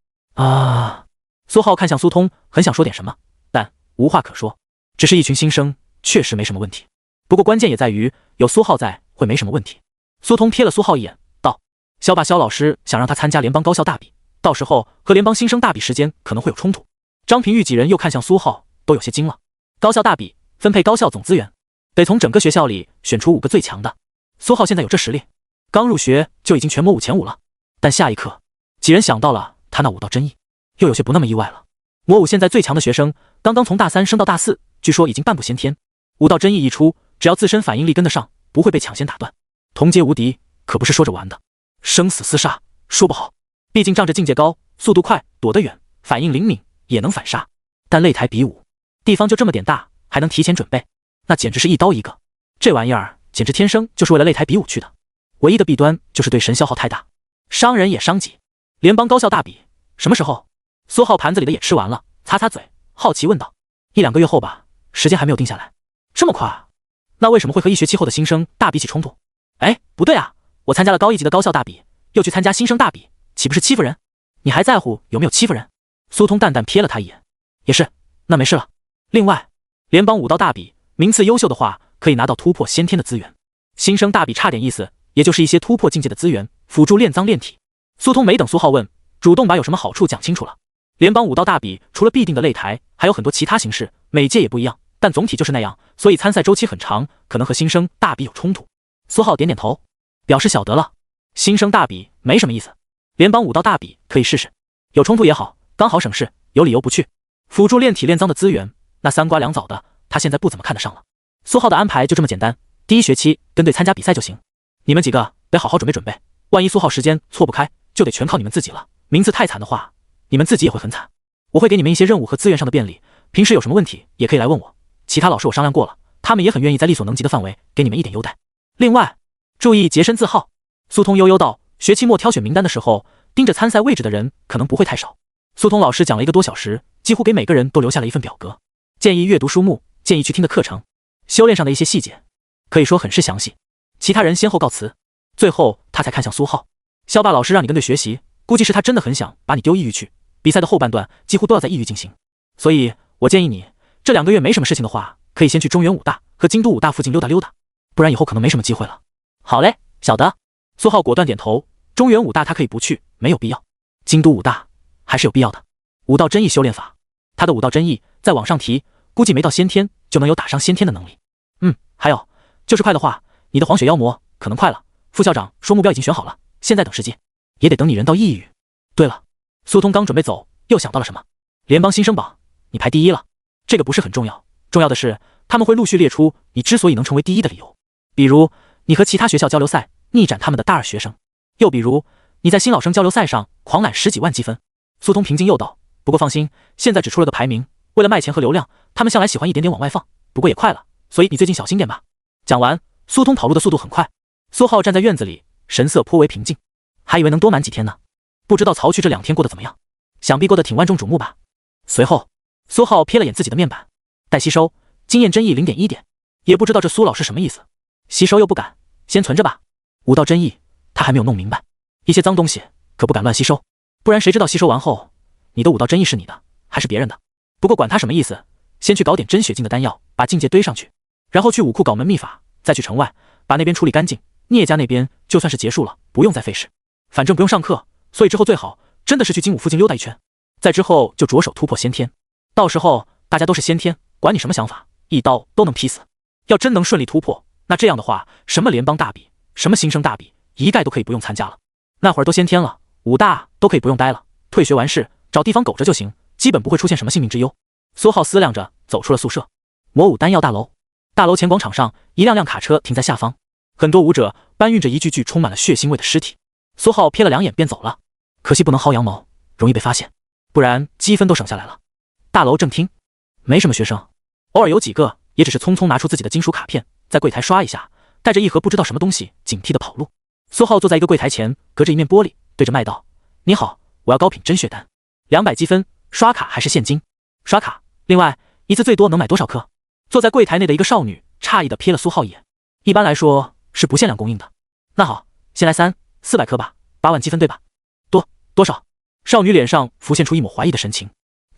苏浩看向苏通，很想说点什么，但无话可说。只是一群新生，确实没什么问题。不过关键也在于有苏浩在，会没什么问题。苏通瞥了苏浩一眼，道：肖爸肖老师想让他参加联邦高校大比，到时候和联邦新生大比时间可能会有冲突。张平玉几人又看向苏浩，都有些惊了。高校大比分配高校总资源，得从整个学校里选出5个最强的。苏浩现在有这实力，刚入学就已经全魔武前5了。但下一刻，几人想到了他那5道真意，又有些不那么意外了。魔武现在最强的学生，刚刚从大3升到大4，据说已经半步先天。5道真意一出，只要自身反应力跟得上，不会被抢先打断。同阶无敌，可不是说着玩的。生死厮杀，说不好。毕竟仗着境界高，速度快，躲得远，反应灵敏，也能反杀。但擂台比武，地方就这么点大，还能提前准备，那简直是一刀一个。这玩意儿简直天生就是为了擂台比武去的。唯一的弊端就是对神消耗太大，伤人也伤己。联邦高校大比什么时候？苏浩盘子里的也吃完了，擦擦嘴，好奇问道：1、2个月后吧，时间还没有定下来。这么快啊？那为什么会和1学期后的新生大比起冲突？哎，不对啊，我参加了高1级的高校大比，又去参加新生大比，岂不是欺负人？你还在乎有没有欺负人？苏通淡淡瞥了他一眼，也是，那没事了。另外，联邦武道大比名次优秀的话，可以拿到突破先天的资源。新生大比差点意思，也就是一些突破境界的资源，辅助炼脏炼体。苏通没等苏浩问，主动把有什么好处讲清楚了。联邦武道大比除了必定的擂台，还有很多其他形式，每届也不一样，但总体就是那样，所以参赛周期很长，可能和新生大比有冲突。苏浩点点头，表示晓得了。新生大比没什么意思，联邦武道大比可以试试，有冲突也好，刚好省事，有理由不去。辅助炼体炼脏的资源，那3瓜2枣的，他现在不怎么看得上了。苏浩的安排就这么简单，第1学期跟队参加比赛就行，你们几个得好好准备准备，万一苏浩时间错不开，就得全靠你们自己了。名次太惨的话，你们自己也会很惨。我会给你们一些任务和资源上的便利，平时有什么问题也可以来问我。其他老师我商量过了，他们也很愿意在力所能及的范围给你们一点优待。另外，注意洁身自好。苏通悠悠道，学期末挑选名单的时候，盯着参赛位置的人可能不会太少。苏通老师讲了1个多小时，几乎给每个人都留下了一份表格，建议阅读书目，建议去听的课程，修炼上的一些细节，可以说很是详细。其他人先后告辞，最后他才看向苏浩，肖霸老师让你跟队学习，估计是他真的很想把你丢异域去。比赛的后半段几乎都要在异域进行，所以我建议你这2个月没什么事情的话，可以先去中原武大和京都武大附近溜达溜达，不然以后可能没什么机会了。好嘞，晓得。苏浩果断点头。中原武大他可以不去，没有必要。京都武大还是有必要的。武道真意修炼法，他的武道真意再往上提，估计没到先天就能有打伤先天的能力。还有就是快的话，你的黄血妖魔可能快了。副校长说目标已经选好了，现在等时机，也得等你人到异域。对了，苏通刚准备走，又想到了什么。联邦新生榜你排第1了，这个不是很重要，重要的是他们会陆续列出你之所以能成为第1的理由，比如你和其他学校交流赛逆斩他们的大2学生，又比如你在新老生交流赛上狂揽10几万积分。苏通平静又道，不过放心，现在只出了个排名，为了卖钱和流量，他们向来喜欢一点点往外放，不过也快了，所以你最近小心点吧。讲完，苏通跑路的速度很快。苏浩站在院子里，神色颇为平静，还以为能多瞒几天呢，不知道曹去这2天过得怎么样，想必过得挺万众瞩目吧。随后苏浩瞥了眼自己的面板，待吸收，经验真意 0.1 点，也不知道这苏老是什么意思，吸收又不敢，先存着吧。武道真意他还没有弄明白，一些脏东西可不敢乱吸收，不然谁知道吸收完后你的武道真意是你的还是别人的。不过管他什么意思，先去搞点真血境的丹药，把境界堆上去，然后去武库搞门秘法，再去城外把那边处理干净。聂家那边就算是结束了，不用再费事，反正不用上课，所以之后最好真的是去精武附近溜达一圈，再之后就着手突破先天。到时候大家都是先天，管你什么想法，一刀都能劈死。要真能顺利突破，那这样的话，什么联邦大比，什么新生大比，一概都可以不用参加了。那会儿都先天了，武大都可以不用待了，退学完事找地方苟着就行，基本不会出现什么性命之忧。苏浩思量着走出了宿舍。魔武丹药大楼，大楼前广场上，一辆辆卡车停在下方，很多武者搬运着一具具充满了血腥味的尸体。苏浩瞥了2眼便走了，可惜不能薅羊毛，容易被发现，不然积分都省下来了。大楼正厅没什么学生，偶尔有几个也只是匆匆拿出自己的金属卡片，在柜台刷一下，带着一盒不知道什么东西警惕地跑路。苏浩坐在一个柜台前，隔着一面玻璃对着麦道，你好，我要高品真血丹，200积分，刷卡还是现金？刷卡，另外一次最多能买多少颗？坐在柜台内的一个少女诧异地瞥了苏浩一眼，一般来说是不限量供应的。那好，先来400颗吧，8万积分对吧？多少？少女脸上浮现出一抹怀疑的神情。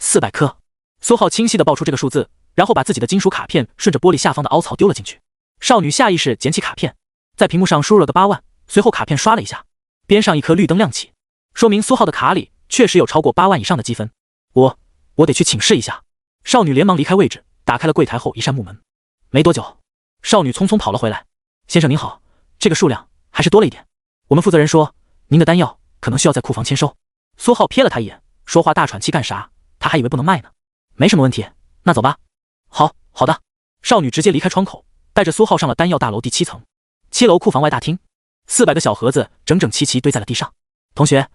400颗。苏浩清晰地报出这个数字，然后把自己的金属卡片顺着玻璃下方的凹槽丢了进去。少女下意识捡起卡片，在屏幕上输入了个8万，随后卡片刷了一下，边上一颗绿灯亮起，说明苏浩的卡里确实有超过8万以上的积分。我得去请示一下。少女连忙离开位置，打开了柜台后一扇木门。没多久，少女匆匆跑了回来。先生您好，这个数量还是多了一点，我们负责人说您的丹药可能需要在库房签收。苏浩瞥了他一眼，说话大喘气干啥？他还以为不能卖呢。没什么问题，那走吧。好的。少女直接离开窗口，带着苏浩上了丹药大楼第7层。7楼库房外大厅，400个小盒子整整齐齐堆在了地上。同学，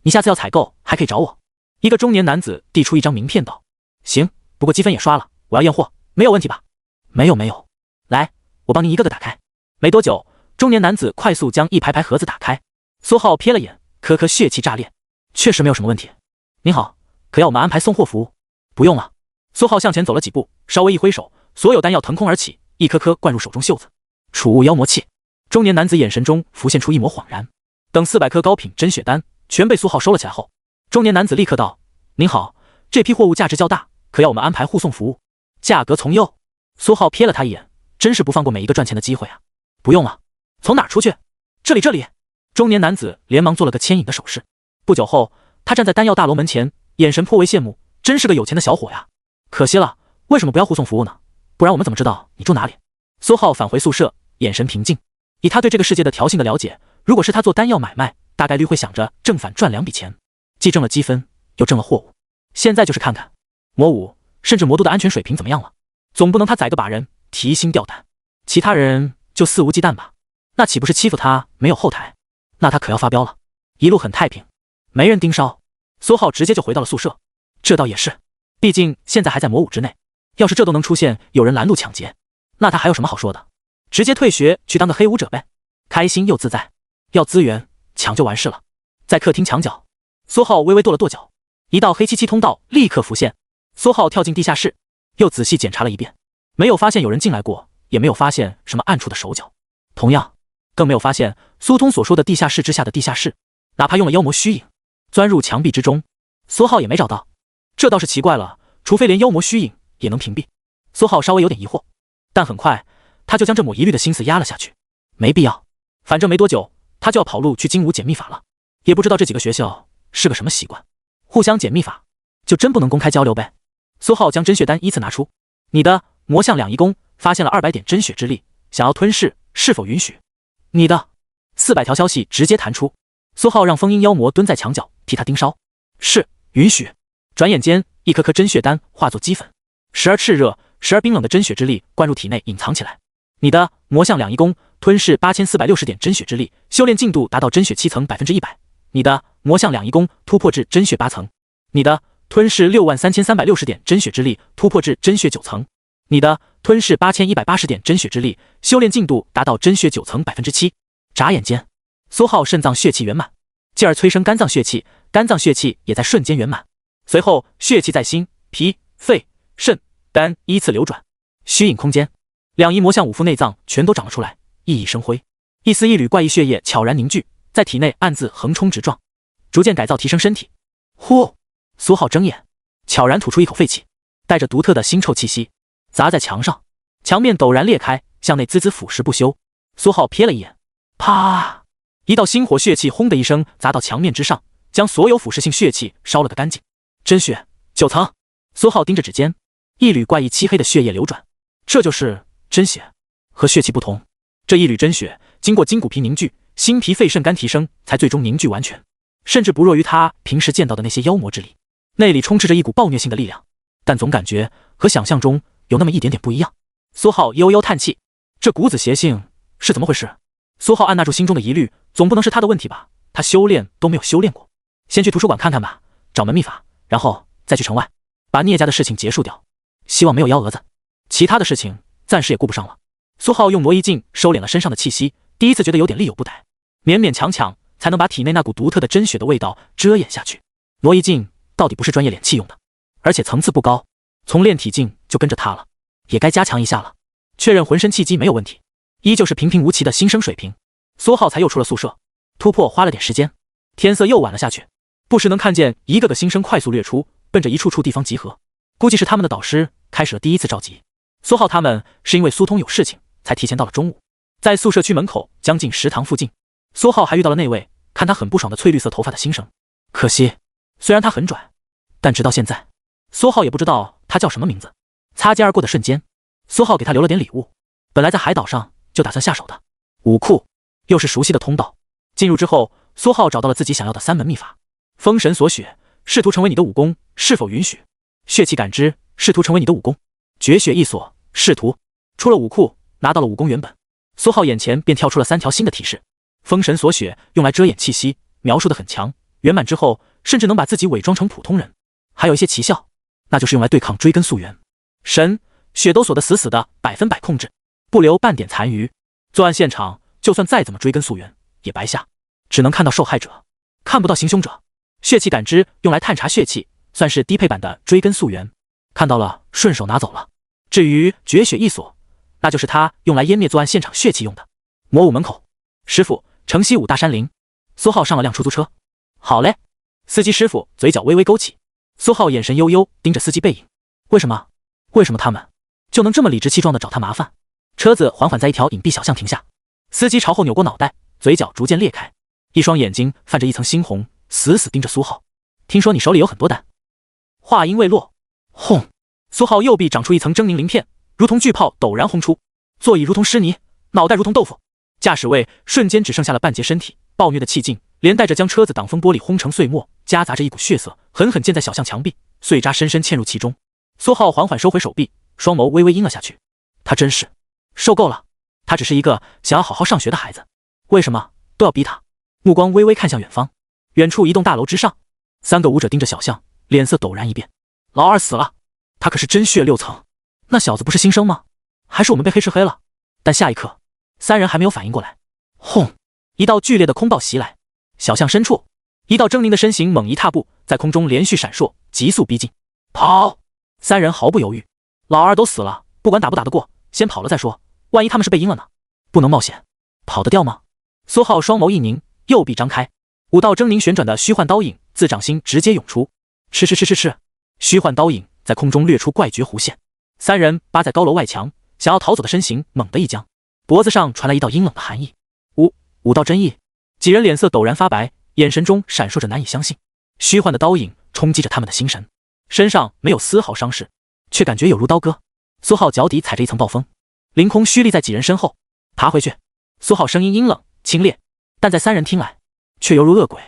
你下次要采购还可以找我。一个中年男子递出一张名片道。行，不过积分也刷了，我要验货，没有问题吧？没有。来，我帮您一个个打开。没多久，中年男子快速将一排排盒子打开。苏浩瞥了眼，颗血气炸裂，确实没有什么问题。您好，可要我们安排送货服务？不用了。苏浩向前走了几步，稍微一挥手，所有丹药腾空而起，一颗颗灌入手中袖子。储物妖魔器。中年男子眼神中浮现出一抹恍然。等400颗高品真血丹全被苏浩收了起来后，中年男子立刻道：您好，这批货物价值较大，可要我们安排护送服务，价格从优。苏浩瞥了他一眼，真是不放过每一个赚钱的机会啊。不用了。从哪儿出去？这里。中年男子连忙做了个牵引的手势。不久后，他站在丹药大楼门前，眼神颇为羡慕，真是个有钱的小伙呀。可惜了，为什么不要护送服务呢？不然我们怎么知道你住哪里？苏浩返回宿舍，眼神平静。以他对这个世界的调性的了解，如果是他做丹药买卖，大概率会想着正反赚2笔钱，既挣了积分，又挣了货物。现在就是看看魔武甚至魔都的安全水平怎么样了。总不能他宰个把人提心吊胆，其他人就肆无忌惮吧？那岂不是欺负他没有后台？那他可要发飙了。一路很太平，没人盯梢，苏浩直接就回到了宿舍。这倒也是，毕竟现在还在魔武之内，要是这都能出现有人拦路抢劫，那他还有什么好说的？直接退学去当个黑武者呗，开心又自在。要资源抢就完事了。在客厅墙角，苏浩微微跺了跺脚，一道黑漆漆通道立刻浮现。苏浩跳进地下室，又仔细检查了一遍，没有发现有人进来过，也没有发现什么暗处的手脚，同样更没有发现苏通所说的地下室之下的地下室。哪怕用了妖魔虚影，钻入墙壁之中，苏浩也没找到。这倒是奇怪了，除非连妖魔虚影也能屏蔽。苏浩稍微有点疑惑，但很快他就将这抹疑虑的心思压了下去。没必要，反正没多久他就要跑路去金武捡秘法了。也不知道这几个学校是个什么习惯，互相捡秘法，就真不能公开交流呗？苏浩将真血丹依次拿出，你的魔象两仪功发现了200点真血之力，想要吞噬，是否允许？你的400条消息直接弹出。苏浩让封印妖魔蹲在墙角替他盯梢，是允许。转眼间，一颗颗真血丹化作齑粉，时而炽热，时而冰冷的真血之力灌入体内隐藏起来。你的魔象两仪功吞噬8460点真血之力，修炼进度达到真血7层100%。你的魔象两仪功突破至真血8层。你的吞噬63360点真血之力，突破至真血9层。你的吞噬8180点真血之力，修炼进度达到真血9层7%。眨眼间，苏浩肾脏血气圆满，继而催生肝脏血气，肝脏血气也在瞬间圆满。随后血气在心、脾、肺、肾、肝依次流转。虚影空间，两仪魔象5副内脏全都长了出来，熠熠生辉。一丝一缕怪异血液悄然凝聚，在体内暗自横冲直撞，逐渐改造提升身体。呼！苏浩睁眼，悄然吐出一口废气，带着独特的腥臭气息，砸在墙上，墙面陡然裂开，向内滋滋腐蚀不休。苏浩瞥了一眼，啪！一道星火血气轰的一声砸到墙面之上，将所有腐蚀性血气烧了个干净。真血9层，苏浩盯着指尖，一缕怪异漆黑的血液流转，这就是真血。和血气不同，这一缕真血经过筋骨皮凝聚，心脾肺肾肝提升，才最终凝聚完全，甚至不弱于他平时见到的那些妖魔之力。内里充斥着一股暴虐性的力量，但总感觉和想象中有那么一点点不一样。苏浩悠悠叹气，这股子邪性是怎么回事？苏浩按捺住心中的疑虑，总不能是他的问题吧？他修炼都没有修炼过，先去图书馆看看吧，找门秘法，然后再去城外把聂家的事情结束掉。希望没有幺蛾子，其他的事情暂时也顾不上了。苏浩用挪移镜收敛了身上的气息，第一次觉得有点力有不逮，勉勉强强才能把体内那股独特的真血的味道遮掩下去。挪移镜到底不是专业敛气用的，而且层次不高，从炼体境就跟着他了，也该加强一下了。确认浑身气机没有问题，依旧是平平无奇的新生水平，苏浩才又出了宿舍。突破花了点时间，天色又晚了下去，不时能看见一个个新生快速掠出，奔着一处处地方集合，估计是他们的导师开始了第一次召集。苏浩他们是因为苏通有事情才提前到了中午，在宿舍区门口将近食堂附近，苏浩还遇到了那位看他很不爽的翠绿色头发的新生。可惜虽然他很拽，但直到现在苏浩也不知道他叫什么名字。擦肩而过的瞬间，苏浩给他留了点礼物，本来在海岛上就打算下手的武库，又是熟悉的通道。进入之后，苏浩找到了自己想要的3门秘法。封神锁血，试图成为你的武功，是否允许？血气感知，试图成为你的武功。绝血一锁，试图。出了武库，拿到了武功原本，苏浩眼前便跳出了3条新的提示。封神锁血用来遮掩气息，描述的很强，圆满之后甚至能把自己伪装成普通人。还有一些奇效，那就是用来对抗追根溯源。神血都锁得死死的，100%控制，不留半点残余。作案现场就算再怎么追根溯源也白瞎，只能看到受害者，看不到行凶者。血气感知用来探查血气，算是低配版的追根溯源，看到了顺手拿走了。至于绝血一锁，那就是他用来湮灭作案现场血气用的。魔武门口，师傅，城西5大山林。苏浩上了辆出租车。好嘞。司机师傅嘴角微微勾起，苏浩眼神悠悠盯着司机背影。为什么他们就能这么理直气壮地找他麻烦？车子缓缓在一条隐蔽小巷停下，司机朝后扭过脑袋，嘴角逐渐裂开，一双眼睛泛着一层猩红，死死盯着苏浩。听说你手里有很多单。话音未落，轰！苏浩右臂长出一层狰狞鳞片，如同巨炮陡然轰出，座椅如同湿泥，脑袋如同豆腐，驾驶位瞬间只剩下了半截身体，暴虐的气劲连带着将车子挡风玻璃轰成碎末，夹杂着一股血色，狠狠溅在小巷墙壁，碎渣深深嵌入其中。苏浩缓缓收回手臂，双眸微微阴了下去。他真是受够了，他只是一个想要好好上学的孩子，为什么都要逼他？目光微微看向远方，远处一栋大楼之上，3个武者盯着小巷，脸色陡然一变。老二死了，他可是真血6层，那小子不是新生吗？还是我们被黑吃黑了？但下一刻，3人还没有反应过来，轰！一道剧烈的空爆袭来，小巷深处，一道狰狞的身形猛一踏步，在空中连续闪烁，急速逼近。跑！3人毫不犹豫，老二都死了，不管打不打得过，先跑了再说，万一他们是被阴了呢？不能冒险，跑得掉吗？苏浩双眸一凝，右臂张开， 5道狰狞旋转的虚幻刀影自掌心直接涌出，嗤，虚幻刀影在空中掠出怪绝弧线。三人扒在高楼外墙，想要逃走的身形猛地一僵，脖子上传来一道阴冷的寒意。五道真意，几人脸色陡然发白，眼神中闪烁着难以相信。虚幻的刀影冲击着他们的心神，身上没有丝毫伤势，却感觉有如刀割。苏浩脚底踩着一层暴风，凌空虚立在几人身后，爬回去。苏浩声音阴冷清冽，但在三人听来却犹如恶鬼。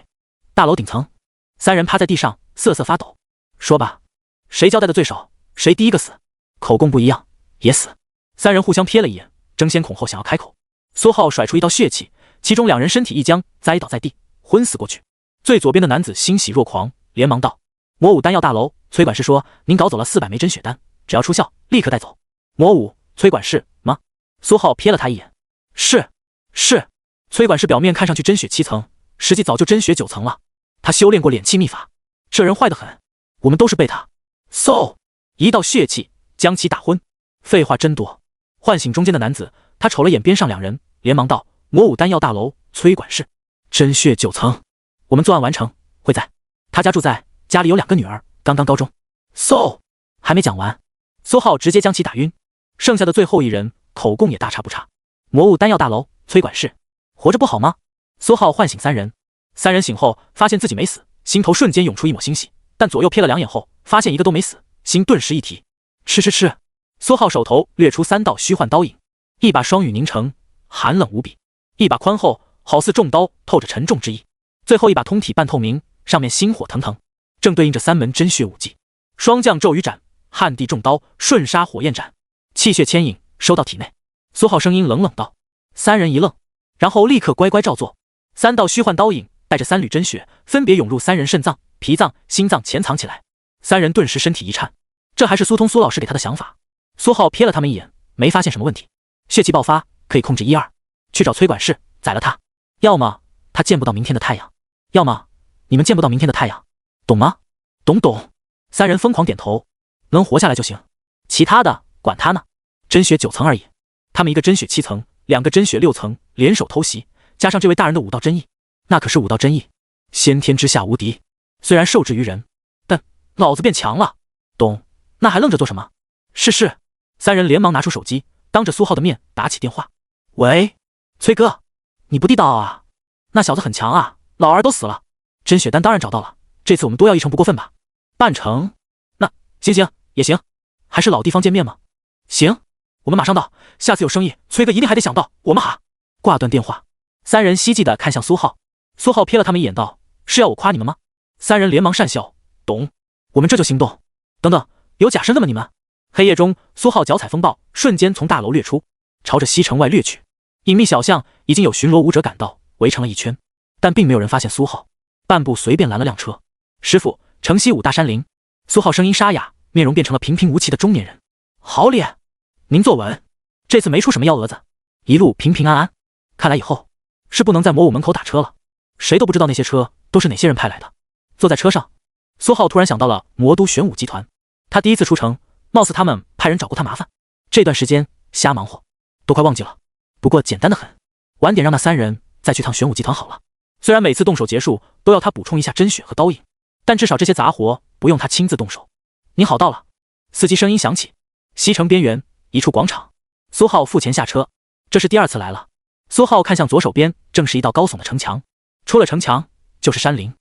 大楼顶层，三人趴在地上瑟瑟发抖。说吧，谁交代的罪首，谁第一个死？口供不一样也死。三人互相瞥了一眼，争先恐后想要开口。苏浩甩出一道血气，其中2人身体一僵，栽倒在地，昏死过去。最左边的男子欣喜若狂，连忙道：魔武丹药大楼，崔管事说您搞走了400枚真血丹，只要出校立刻带走。魔武，崔管事吗？苏浩瞥了他一眼，是。崔管事表面看上去真血7层，实际早就真血9层了。他修炼过敛气秘法，这人坏得很，我们都是被他一道血气将其打昏。废话真多。唤醒中间的男子，他瞅了眼边上2人，连忙道：魔武丹药大楼，崔管事，真血9层，我们作案完成会在他家住在，家里有2个女儿，刚刚高中。还没讲完，苏浩直接将其打晕。剩下的最后1人口供也大差不差。魔武丹药大楼，崔管事，活着不好吗？苏浩唤醒3人，3人醒后发现自己没死，心头瞬间涌出一抹欣喜，但左右瞥了2眼后，发现一个都没死，心顿时一提。吃。苏浩手头掠出3道虚幻刀影，一把双羽凝成，寒冷无比；一把宽厚，好似重刀，透着沉重之意；最后一把通体半透明，上面星火腾腾，正对应着3门真血武技：双降骤雨斩、旱地重刀、瞬杀火焰斩。气血牵引，收到体内。苏浩声音冷冷道。3人一愣，然后立刻乖乖照做。3道虚幻刀影带着3缕真血，分别涌入3人肾脏、脾脏、心脏潜藏起来。3人顿时身体一颤，这还是苏通苏老师给他的想法。苏浩瞥了他们一眼，没发现什么问题。血气爆发，可以控制1、2，去找崔管事宰了他，要么他见不到明天的太阳，要么你们见不到明天的太阳，懂吗？懂。3人疯狂点头，能活下来就行，其他的管他呢。真血9层而已，他们一个真血7层，2个真血6层，联手偷袭，加上这位大人的5道真意，那可是5道真意，先天之下无敌。虽然受制于人，但老子变强了，懂？那还愣着做什么？是。3人连忙拿出手机，当着苏浩的面打起电话。喂，崔哥，你不地道啊，那小子很强啊，老二都死了，真血丹当然找到了，这次我们多要1成不过分吧？半成？那行也行，还是老地方见面吗？行，我们马上到，下次有生意，崔哥一定还得想到我们哈。挂断电话，3人希冀地看向苏浩，苏浩瞥了他们一眼道：是要我夸你们吗？3人连忙讪笑，懂，我们这就行动。等等，有假身份吗你们？黑夜中，苏浩脚踩风暴，瞬间从大楼掠出，朝着西城外掠去。隐秘小巷已经有巡逻武者赶到，围成了一圈，但并没有人发现苏浩。半步随便拦了辆车。师傅，城西5大山林。苏浩声音沙哑，面容变成了平平无奇的中年人。好脸，您坐稳，这次没出什么幺蛾子，一路平平安安。看来以后是不能在魔武门口打车了，谁都不知道那些车都是哪些人派来的。坐在车上，苏浩突然想到了魔都玄武集团，他第一次出城，貌似他们派人找过他麻烦，这段时间瞎忙活，都快忘记了。不过简单的很，晚点让那3人再去趟玄武集团好了。虽然每次动手结束都要他补充一下真血和刀影，但至少这些杂活不用他亲自动手。您好，到了。司机声音响起。西城边缘一处广场，苏浩付钱下车，这是第2次来了。苏浩看向左手边，正是一道高耸的城墙，出了城墙就是山林。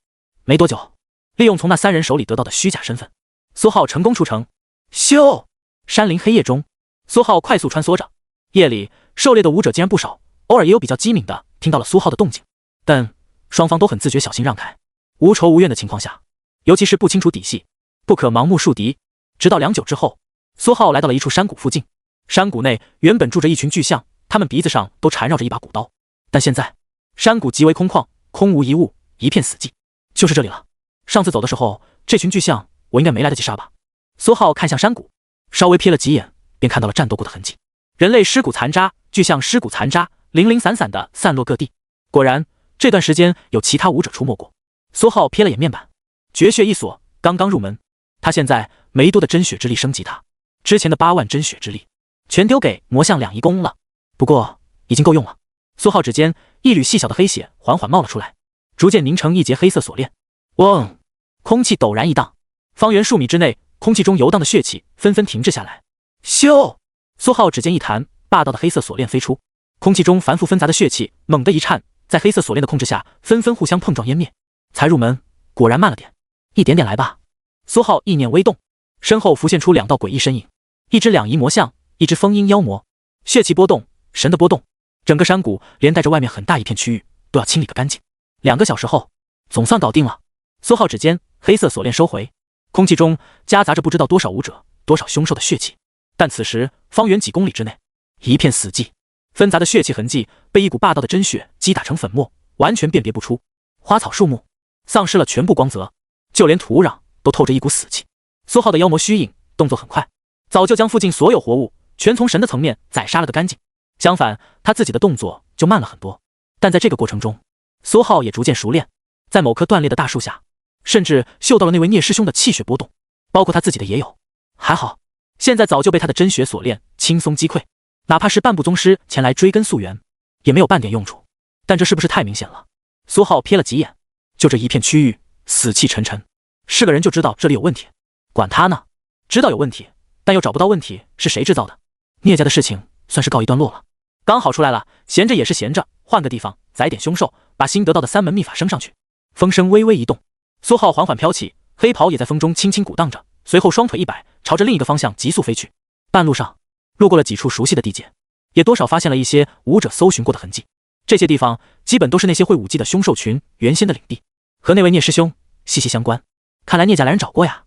没多久，利用从那3人手里得到的虚假身份，苏浩成功出城。咻！山林黑夜中，苏浩快速穿梭着。夜里狩猎的武者竟然不少，偶尔也有比较机敏的听到了苏浩的动静，但双方都很自觉小心让开，无仇无怨的情况下，尤其是不清楚底细，不可盲目树敌。直到良久之后，苏浩来到了一处山谷附近。山谷内原本住着一群巨象，他们鼻子上都缠绕着一把古刀，但现在山谷极为空旷，空无一物，一片死寂。就是这里了，上次走的时候这群巨象我应该没来得及杀吧。苏浩看向山谷，稍微瞥了几眼，便看到了战斗过的痕迹，人类尸骨残渣、巨象尸骨残渣零零散散的散落各地。果然这段时间有其他武者出没过。苏浩瞥了眼面板，绝血一锁，刚刚入门。他现在没多的真血之力升级他，之前的8万真血之力全丢给魔像2仪宫了，不过已经够用了。苏浩指尖一缕细小的黑血缓缓冒了出来，逐渐凝成一节黑色锁链。嗡！空气陡然一荡，方圆数米之内，空气中游荡的血气纷纷停滞下来。咻！苏浩指尖一弹，霸道的黑色锁链飞出，空气中繁复纷杂的血气猛地一颤，在黑色锁链的控制下，纷纷互相碰撞湮灭。才入门，果然慢了点，一点点来吧。苏浩意念微动，身后浮现出2道诡异身影，一只两仪魔像，一只风阴妖魔。血气波动，神的波动，整个山谷连带着外面很大一片区域都要清理个干净。2个小时后，总算搞定了。苏浩指尖黑色锁链收回，空气中夹杂着不知道多少武者、多少凶兽的血气，但此时方圆几公里之内一片死寂，纷杂的血气痕迹被一股霸道的真血击打成粉末，完全辨别不出。花草树木丧失了全部光泽，就连土壤都透着一股死气。苏浩的妖魔虚影动作很快，早就将附近所有活物全从神的层面宰杀了个干净。相反，他自己的动作就慢了很多。但在这个过程中，苏浩也逐渐熟练，在某棵断裂的大树下，甚至嗅到了那位聂师兄的气血波动，包括他自己的也有。还好，现在早就被他的真血锁链轻松击溃，哪怕是半步宗师前来追根溯源，也没有半点用处。但这是不是太明显了？苏浩瞥了几眼，就这一片区域死气沉沉，是个人就知道这里有问题。管他呢，知道有问题，但又找不到问题是谁制造的。聂家的事情算是告一段落了。刚好出来了，闲着也是闲着，换个地方宰点凶兽，把新得到的3门秘法升上去。风声微微一动，苏浩缓缓飘起，黑袍也在风中轻轻鼓荡着，随后双腿一摆，朝着另一个方向急速飞去。半路上路过了几处熟悉的地界，也多少发现了一些武者搜寻过的痕迹。这些地方基本都是那些会武技的凶兽群原先的领地，和那位聂师兄息息相关。看来聂家来人找过呀。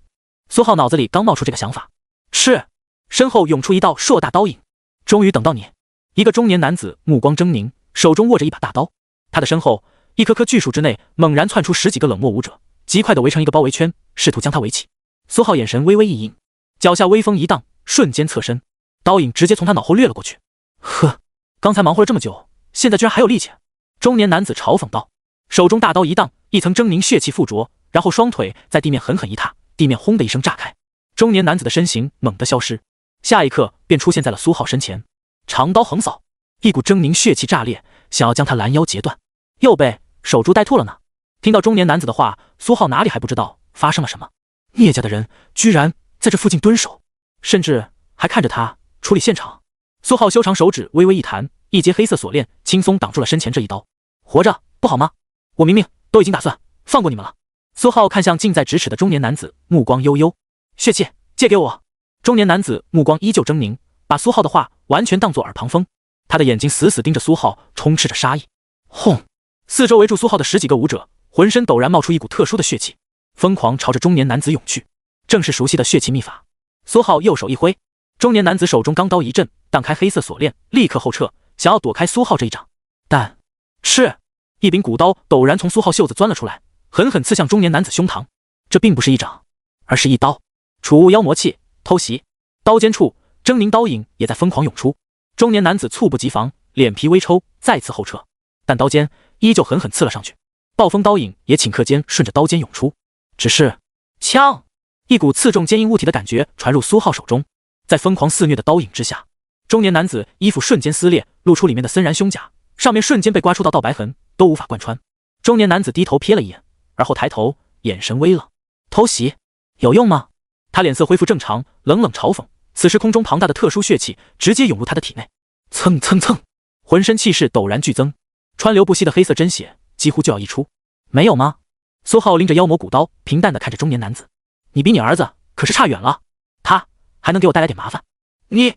苏浩脑子里刚冒出这个想法，是，身后涌出一道硕大刀影。终于等到你。一个中年男子目光狰狞，手中握着一把大刀。他的身后一棵棵巨树之内猛然窜出10几个冷漠武者，极快地围成一个包围圈，试图将他围起。苏浩眼神微微一隐，脚下微风一荡，瞬间侧身，刀影直接从他脑后掠了过去。呵，刚才忙活了这么久，现在居然还有力气。中年男子嘲讽道，手中大刀一荡，一层狰狞血气附着，然后双腿在地面狠狠一踏，地面轰的一声炸开，中年男子的身形猛地消失，下一刻便出现在了苏浩身前，长刀横扫，一股狰狞血气炸裂，想要将他拦腰截断，又被守株待兔了呢。听到中年男子的话，苏浩哪里还不知道发生了什么？聂家的人居然在这附近蹲守，甚至还看着他处理现场。苏浩修长手指微微一弹，一节黑色锁链轻松挡住了身前这一刀。活着不好吗？我明明都已经打算放过你们了。苏浩看向近在咫尺的中年男子，目光悠悠。血气借给我。中年男子目光依旧狰狞，把苏浩的话完全当作耳旁风，他的眼睛死死盯着苏浩，充斥着杀意。轰！四周围住苏浩的10几个武者浑身陡然冒出一股特殊的血气，疯狂朝着中年男子涌去，正是熟悉的血气秘法。苏浩右手一挥，中年男子手中钢刀一震，荡开黑色锁链，立刻后撤，想要躲开苏浩这一掌。但是一柄古刀陡然从苏浩袖子钻了出来，狠狠刺向中年男子胸膛。这并不是一掌，而是一刀。储物妖魔气，偷袭。刀尖处狰狞刀影也在疯狂涌出，中年男子猝不及防，脸皮微抽，再次后撤，但刀尖依旧狠狠刺了上去。暴风刀影也顷刻间顺着刀尖涌出，只是枪，一股刺中坚硬物体的感觉传入苏浩手中。在疯狂肆虐的刀影之下，中年男子衣服瞬间撕裂，露出里面的森然胸甲，上面瞬间被刮出道白痕，都无法贯穿。中年男子低头瞥了一眼，而后抬头，眼神微冷。偷袭有用吗？他脸色恢复正常，冷冷嘲讽。此时空中庞大的特殊血气直接涌入他的体内，蹭蹭蹭，浑身气势陡然剧增，川流不息的黑色真血几乎就要溢出。没有吗？苏浩拎着妖魔古刀，平淡地看着中年男子。你比你儿子可是差远了，他还能给我带来点麻烦。你……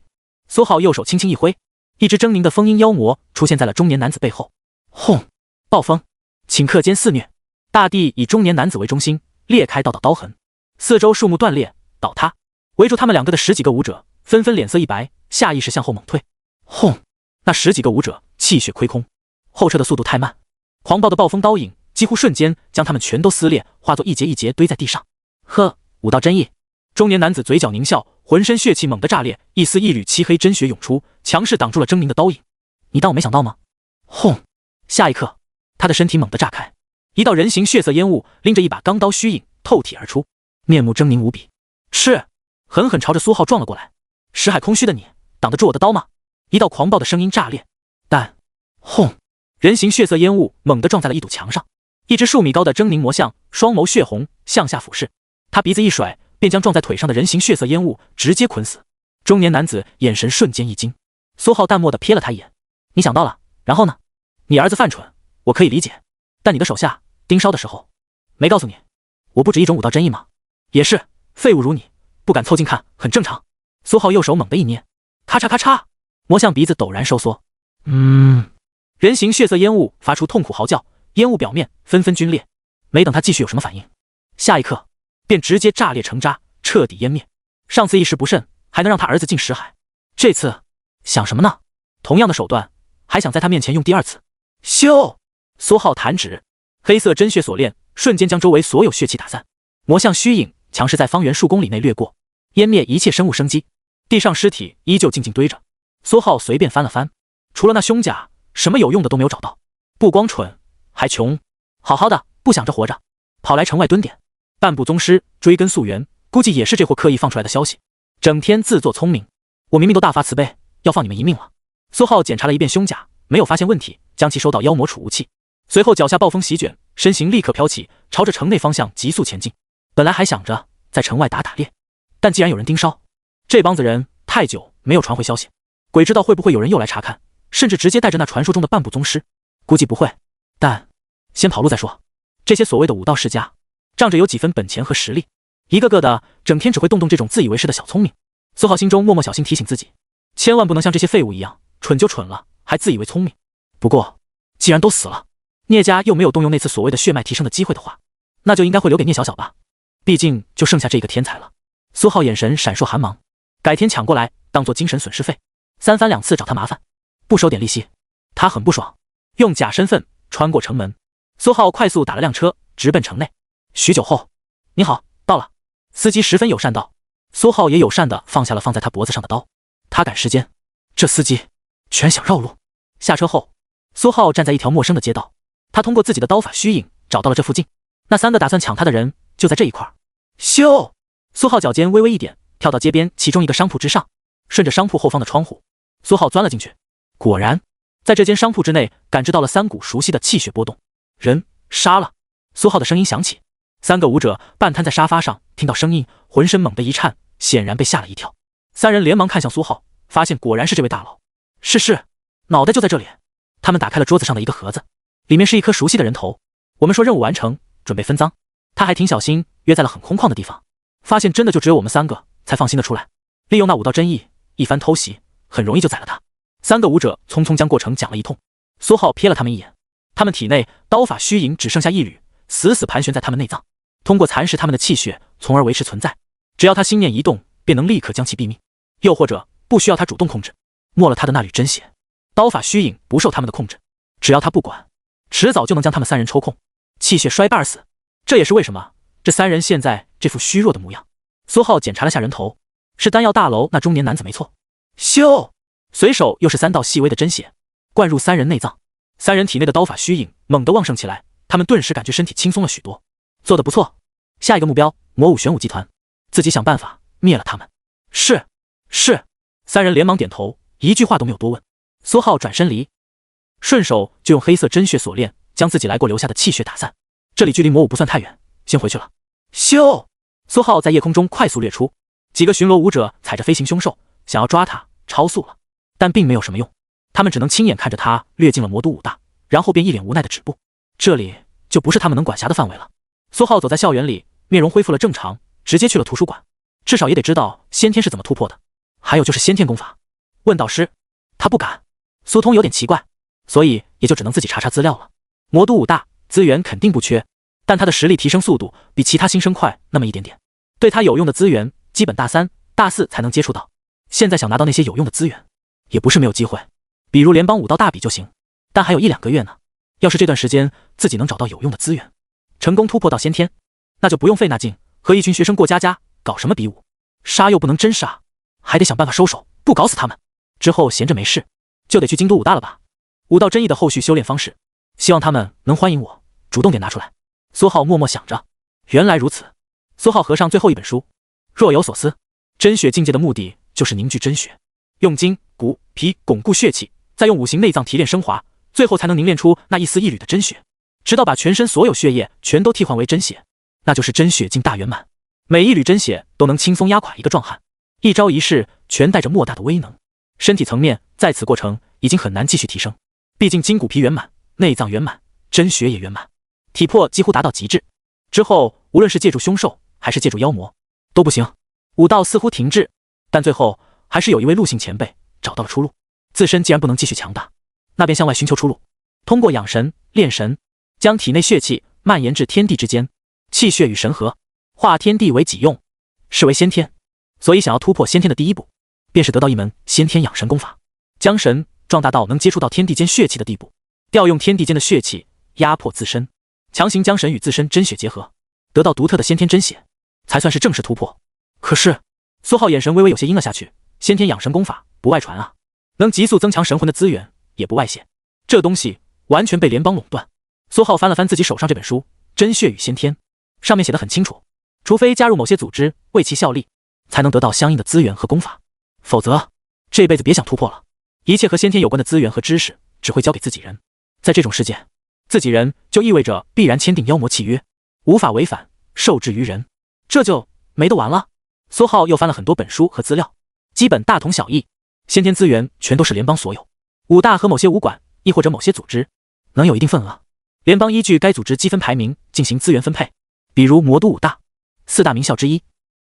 苏浩右手轻轻一挥，一只狰狞的风阴妖魔出现在了中年男子背后。轰！暴风顷刻间肆虐，大地以中年男子为中心裂开道道刀痕，四周树木断裂倒塌，围住他们2个的10几个武者纷纷脸色一白，下意识向后猛退。轰！那10几个武者气血亏空，后撤的速度太慢，狂暴的暴风刀影几乎瞬间将他们全都撕裂，化作一节一节堆在地上。呵，武道真意。中年男子嘴角狞笑，浑身血气猛地炸裂，一丝一缕漆黑真血涌出，强势挡住了狰狞的刀影。你当我没想到吗？轰！下一刻，他的身体猛地炸开，一道人形血色烟雾拎着一把钢刀虚影透体而出，面目狰狞无比，是狠狠朝着苏浩撞了过来。识海空虚的你，挡得住我的刀吗？一道狂暴的声音炸裂，但轰！人形血色烟雾猛地撞在了一堵墙上，一只数米高的狰狞魔象，双眸血红，向下俯视。他鼻子一甩，便将撞在腿上的人形血色烟雾直接捆死。中年男子眼神瞬间一惊，苏浩淡漠地瞥了他一眼：“你想到了，然后呢？你儿子犯蠢，我可以理解，但你的手下盯梢的时候，没告诉你，我不止一种武道真意吗？也是，废物如你，不敢凑近看，很正常。”苏浩右手猛地一捏，咔嚓咔嚓，魔象鼻子陡然收缩。人形血色烟雾发出痛苦嚎叫，烟雾表面纷纷皲裂。没等他继续有什么反应，下一刻便直接炸裂成渣，彻底湮灭。上次一时不慎，还能让他儿子进识海，这次想什么呢？同样的手段，还想在他面前用第二次？咻！苏浩弹指，黑色真血锁链瞬间将周围所有血气打散。魔象虚影强势在方圆数公里内掠过，湮灭一切生物生机。地上尸体依旧静静堆着。苏浩随便翻了翻，除了那胸甲，什么有用的都没有找到。不光蠢，还穷，好好的不想着活着，跑来城外蹲点。半步宗师追根溯源，估计也是这货刻意放出来的消息。整天自作聪明，我明明都大发慈悲，要放你们一命了。苏浩检查了一遍胸甲，没有发现问题，将其收到妖魔储物器。随后脚下暴风席卷，身形立刻飘起，朝着城内方向急速前进。本来还想着在城外打打猎，但既然有人盯梢，这帮子人太久没有传回消息，鬼知道会不会有人又来查看，甚至直接带着那传说中的半步宗师。估计不会，但先跑路再说。这些所谓的武道世家，仗着有几分本钱和实力，一个个的整天只会动这种自以为是的小聪明。苏浩心中默默小心提醒自己，千万不能像这些废物一样，蠢就蠢了，还自以为聪明。不过既然都死了，聂家又没有动用那次所谓的血脉提升的机会的话，那就应该会留给聂小小吧，毕竟就剩下这一个天才了。苏浩眼神闪烁寒芒，改天抢过来当做精神损失费，三番两次找他麻烦，不收点利息，他很不爽。用假身份穿过城门，苏浩快速打了辆车，直奔城内。许久后，你好，到了。司机十分友善道。苏浩也友善地放下了放在他脖子上的刀。他赶时间，这司机全想绕路。下车后，苏浩站在一条陌生的街道，他通过自己的刀法虚影找到了这附近，那三个打算抢他的人就在这一块。咻！苏浩脚尖微微一点，跳到街边其中一个商铺之上，顺着商铺后方的窗户，苏浩钻了进去。果然，在这间商铺之内感知到了三股熟悉的气血波动。人杀了！苏浩的声音响起，三个武者半瘫在沙发上，听到声音，浑身猛地一颤，显然被吓了一跳。三人连忙看向苏浩，发现果然是这位大佬。是，脑袋就在这里。他们打开了桌子上的一个盒子，里面是一颗熟悉的人头。我们说任务完成，准备分赃，他还挺小心，约在了很空旷的地方。发现真的就只有我们三个，才放心的出来。利用那武道真意，一番偷袭，很容易就宰了他。三个武者匆匆将过程讲了一通。苏浩瞥了他们一眼，他们体内刀法虚影只剩下一缕，死死盘旋在他们内脏，通过蚕食他们的气血，从而维持存在。只要他心念一动，便能立刻将其毙命，又或者不需要他主动控制，没了他的那缕真血，刀法虚影不受他们的控制，只要他不管，迟早就能将他们三人抽空，气血衰败而死。这也是为什么这三人现在这副虚弱的模样。苏浩检查了下人头，是丹药大楼那中年男子没错。咻！随手又是三道细微的真血灌入三人内脏，三人体内的刀法虚影猛地旺盛起来，他们顿时感觉身体轻松了许多。做得不错，下一个目标魔武玄武集团，自己想办法灭了他们。是。三人连忙点头，一句话都没有多问。苏浩转身离，顺手就用黑色真血锁链将自己来过留下的气血打散。这里距离魔武不算太远，先回去了。咻！苏浩在夜空中快速掠出，几个巡逻武者踩着飞行凶兽想要抓他，超速了，但并没有什么用，他们只能亲眼看着他掠进了魔都武大，然后便一脸无奈的止步。这里就不是他们能管辖的范围了。苏浩走在校园里，面容恢复了正常，直接去了图书馆，至少也得知道先天是怎么突破的，还有就是先天功法。问导师，他不敢。苏通有点奇怪，所以也就只能自己查查资料了。魔都武大资源肯定不缺，但他的实力提升速度比其他新生快那么一点点，对他有用的资源基本大3、大4才能接触到。现在想拿到那些有用的资源，也不是没有机会，比如联邦武道大比就行，但还有1-2个月呢。要是这段时间自己能找到有用的资源，成功突破到先天，那就不用费那劲和一群学生过家，搞什么比武，杀又不能真杀，还得想办法收手，不搞死他们。之后闲着没事，就得去京都武大了吧。武道真意的后续修炼方式，希望他们能欢迎我，主动点拿出来。苏浩默默想着，原来如此。苏浩合上最后一本书，若有所思。真血境界的目的就是凝聚真血，用筋、骨、皮巩固血气，再用五行内脏提炼升华，最后才能凝练出那一丝一缕的真血。直到把全身所有血液全都替换为真血，那就是真血境大圆满。每一缕真血都能轻松压垮一个壮汉，一招一式全带着莫大的威能。身体层面在此过程已经很难继续提升，毕竟筋骨皮圆满，内脏圆满，真血也圆满，体魄几乎达到极致。之后无论是借助凶兽还是借助妖魔都不行，武道似乎停滞，但最后还是有一位陆姓前辈找到了出路。自身既然不能继续强大，那便向外寻求出路，通过养神炼神，将体内血气蔓延至天地之间，气血与神合，化天地为己用，是为先天。所以想要突破先天的第一步，便是得到一门先天养神功法，将神壮大到能接触到天地间血气的地步，调用天地间的血气压迫自身，强行将神与自身真血结合，得到独特的先天真血，才算是正式突破。可是苏浩眼神微微有些阴了下去，先天养神功法不外传啊，能急速增强神魂的资源也不外泄，这东西完全被联邦垄断。苏浩翻了翻自己手上这本书《真血与先天》，上面写得很清楚，除非加入某些组织为其效力，才能得到相应的资源和功法，否则这辈子别想突破了。一切和先天有关的资源和知识只会交给自己人，在这种世界，自己人就意味着必然签订妖魔契约，无法违反，受制于人，这就没得玩了。苏浩又翻了很多本书和资料，基本大同小异，先天资源全都是联邦所有，武大和某些武馆亦或者某些组织能有一定份额，联邦依据该组织积分排名进行资源分配。比如魔都武大，4大名校之一，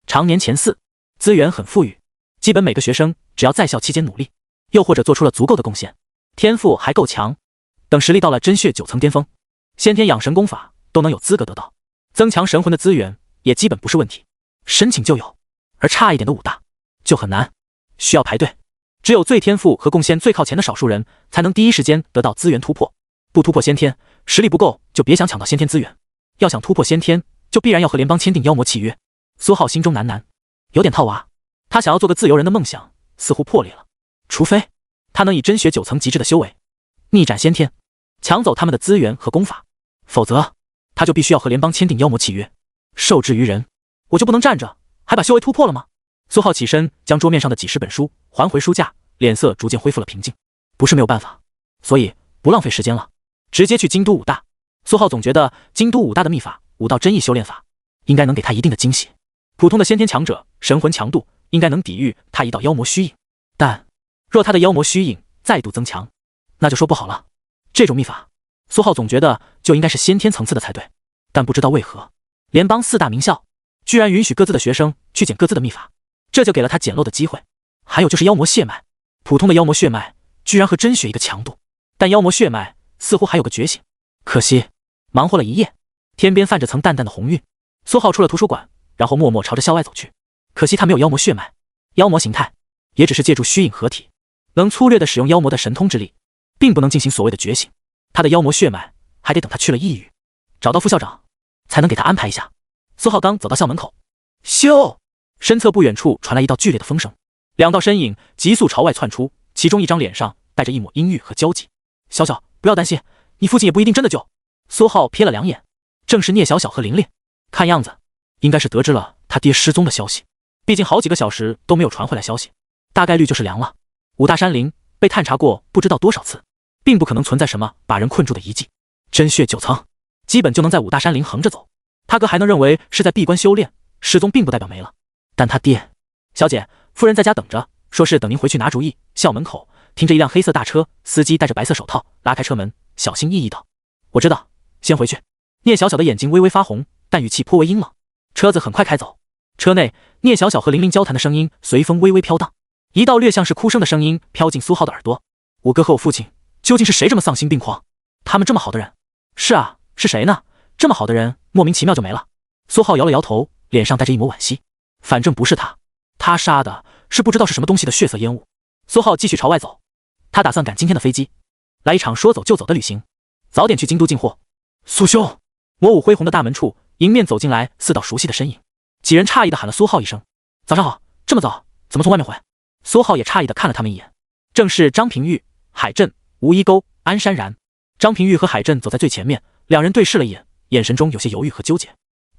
常年前4，资源很富裕，基本每个学生只要在校期间努力，又或者做出了足够的贡献，天赋还够强，等实力到了真血9层巅峰，先天养神功法都能有资格得到，增强神魂的资源也基本不是问题，申请就有。而差一点的武大就很难，需要排队，只有最天赋和贡献最靠前的少数人才能第一时间得到资源突破，不突破先天，实力不够就别想抢到先天资源，要想突破先天，就必然要和联邦签订妖魔契约。苏浩心中喃喃，有点套娃，他想要做个自由人的梦想似乎破裂了，除非他能以真血9层极致的修为逆斩先天，抢走他们的资源和功法，否则他就必须要和联邦签订妖魔契约，受制于人，我就不能站着还把修为突破了吗？苏浩起身将桌面上的几十本书还回书架，脸色逐渐恢复了平静。不是没有办法，所以不浪费时间了，直接去京都武大。苏浩总觉得京都武大的秘法武道真意修炼法应该能给他一定的惊喜，普通的先天强者神魂强度应该能抵御他一道妖魔虚影，但若他的妖魔虚影再度增强，那就说不好了。这种秘法苏浩总觉得就应该是先天层次的才对，但不知道为何联邦4大名校居然允许各自的学生去捡各自的秘法，这就给了他捡漏的机会。还有就是妖魔血脉，普通的妖魔血脉居然和真血一个强度，但妖魔血脉似乎还有个觉醒，可惜忙活了一夜，天边泛着层淡淡的红晕。苏浩出了图书馆，然后默默朝着校外走去。可惜他没有妖魔血脉，妖魔形态也只是借助虚影合体，能粗略地使用妖魔的神通之力，并不能进行所谓的觉醒。他的妖魔血脉还得等他去了异域，找到副校长才能给他安排一下。苏浩刚走到校门口，咻！身侧不远处传来一道剧烈的风声，2道身影急速朝外窜出，其中一张脸上带着一抹阴郁和焦急。小小，不要担心，你父亲也不一定真的就……苏浩瞥了2眼，正是聂小小和玲玲，看样子应该是得知了他爹失踪的消息，毕竟好几个小时都没有传回来消息，大概率就是凉了。武大山林被探查过不知道多少次，并不可能存在什么把人困住的遗迹，真血9层基本就能在武大山林横着走。他哥还能认为是在闭关修炼，失踪并不代表没了。但他爹，小姐，夫人在家等着，说是等您回去拿主意。校门口停着一辆黑色大车，司机戴着白色手套，拉开车门，小心翼翼道：“我知道，先回去。”聂小小的眼睛微微发红，但语气颇为阴冷。车子很快开走，车内聂小小和玲玲交谈的声音随风微微飘荡，一道略像是哭声的声音飘进苏浩的耳朵：“我哥和我父亲究竟是谁这么丧心病狂？他们这么好的人。”“是啊，是谁呢？这么好的人莫名其妙就没了。”苏浩摇了摇头，脸上带着一抹惋惜。反正不是他，他杀的是不知道是什么东西的血色烟雾。苏浩继续朝外走，他打算赶今天的飞机，来一场说走就走的旅行，早点去京都进货。苏兄！魔武恢宏的大门处迎面走进来4道熟悉的身影，几人诧异的喊了苏浩一声：“早上好！这么早，怎么从外面回？”苏浩也诧异的看了他们一眼，正是张平玉、海震、吴一钩、安山然。张平玉和海震走在最前面，2人对视了一眼，眼神中有些犹豫和纠结，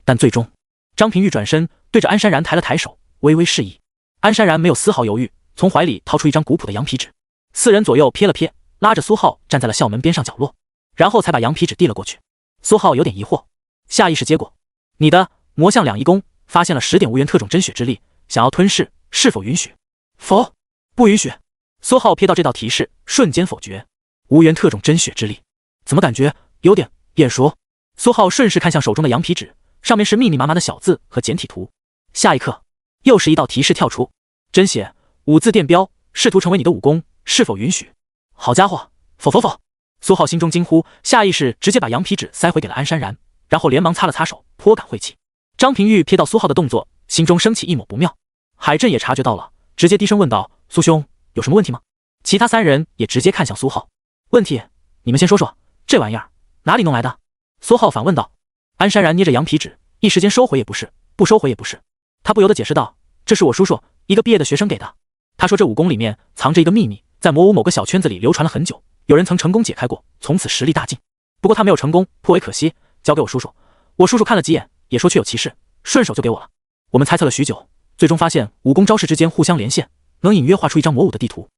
但最终张平玉转身对着安山然抬了抬手，微微示意。安山然没有丝毫犹豫，从怀里掏出一张古朴的羊皮纸。4人左右瞥了瞥，拉着苏浩站在了校门边上角落，然后才把羊皮纸递了过去。苏浩有点疑惑，下意识接过。你的魔像两仪功发现了10点无源特种真血之力，想要吞噬，是否允许？否，不允许。苏浩瞥到这道提示，瞬间否决。无源特种真血之力，怎么感觉有点眼熟？苏浩顺势看向手中的羊皮纸，上面是密密麻麻的小字和简体图。下一刻，又是一道提示跳出：真血5字电标，试图成为你的武功，是否允许？好家伙，否！苏浩心中惊呼，下意识直接把羊皮纸塞回给了安山然，然后连忙擦了擦手，颇感晦气。张平玉瞥到苏浩的动作，心中升起一抹不妙。海震也察觉到了，直接低声问道：苏兄，有什么问题吗？其他3人也直接看向苏浩。问题？你们先说说，这玩意儿哪里弄来的？苏浩反问道。安山然捏着羊皮纸，一时间收回也不是，不收回也不是。他不由得解释道：这是我叔叔一个毕业的学生给的。他说这武功里面藏着一个秘密，在魔武某个小圈子里流传了很久，有人曾成功解开过，从此实力大进。不过他没有成功，颇为可惜，交给我叔叔。我叔叔看了几眼，也说确有其事，顺手就给我了。我们猜测了许久，最终发现武功招式之间互相连线，能隐约画出一张魔武的地图。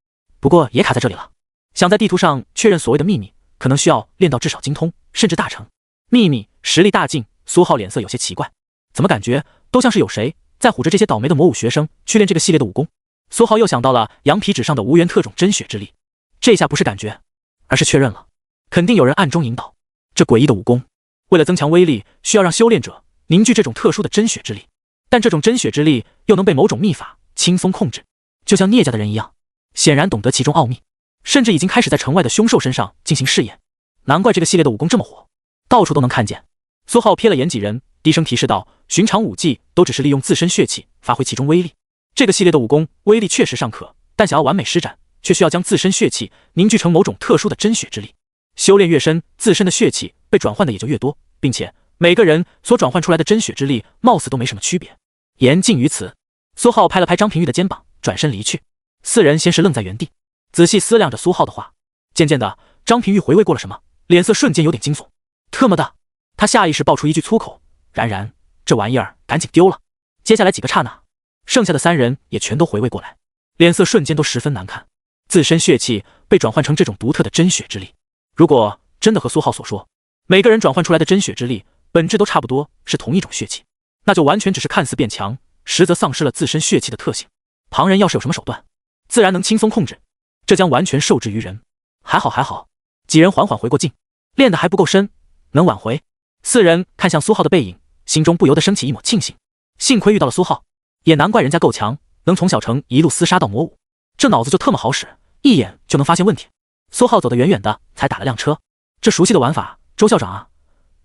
不过也卡在这里了，想在地图上确认所谓的秘密，可能需要练到至少精通，甚至大成。秘密，实力大进。苏浩脸色有些奇怪，怎么感觉都像是有谁在唬着这些倒霉的魔武学生去练这个系列的武功。苏浩又想到了羊皮纸上的无源特种真血之力，这下不是感觉，而是确认了，肯定有人暗中引导。这诡异的武功，为了增强威力，需要让修炼者凝聚这种特殊的真血之力，但这种真血之力又能被某种秘法轻松控制，就像聂家的人一样，显然懂得其中奥秘，甚至已经开始在城外的凶兽身上进行试验。难怪这个系列的武功这么火，到处都能看见。苏浩瞥了眼几人，低声提示道：寻常武技都只是利用自身血气发挥其中威力，这个系列的武功威力确实尚可，但想要完美施展，却需要将自身血气凝聚成某种特殊的真血之力。修炼越深，自身的血气被转换的也就越多，并且每个人所转换出来的真血之力貌似都没什么区别。言尽于此，苏浩拍了拍张平玉的肩膀，转身离去。4人先是愣在原地，仔细思量着苏浩的话。渐渐的，张平玉回味过了什么，脸色瞬间有点惊悚。特么的！他下意识爆出一句粗口，然这玩意儿赶紧丢了。接下来几个刹那，剩下的3人也全都回味过来，脸色瞬间都十分难看。自身血气被转换成这种独特的真血之力，如果真的和苏浩所说，每个人转换出来的真血之力本质都差不多，是同一种血气，那就完全只是看似变强，实则丧失了自身血气的特性。旁人要是有什么手段，自然能轻松控制，这将完全受制于人。还好，几人缓缓回过劲，练得还不够深，能挽回。4人看向苏浩的背影，心中不由得升起一抹庆幸，幸亏遇到了苏浩，也难怪人家够强，能从小城一路厮杀到魔武，这脑子就特么好使，一眼就能发现问题。苏浩走得远远的，才打了辆车。这熟悉的玩法，周校长啊，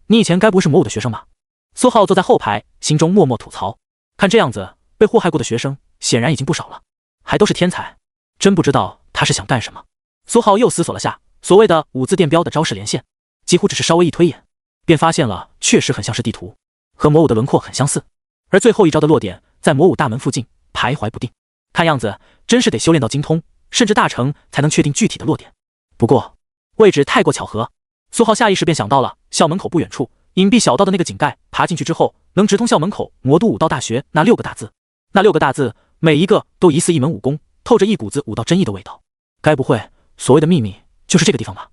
你以前该不会是魔武的学生吧？苏浩坐在后排，心中默默吐槽，看这样子，被祸害过的学生显然已经不少了，还都是天才，真不知道他是想干什么。苏浩又思索了下，所谓的5字电标的招式连线，几乎只是稍微一推演，便发现了确实很像是地图，和魔武的轮廓很相似，而最后一招的落点在魔武大门附近徘徊不定，看样子真是得修炼到精通，甚至大成才能确定具体的落点。不过位置太过巧合，苏浩下意识便想到了校门口不远处隐蔽小道的那个井盖，爬进去之后能直通校门口魔都武道大学那6个大字，那6个大字每一个都疑似一门武功，透着一股子武道真意的味道。该不会所谓的秘密就是这个地方吧？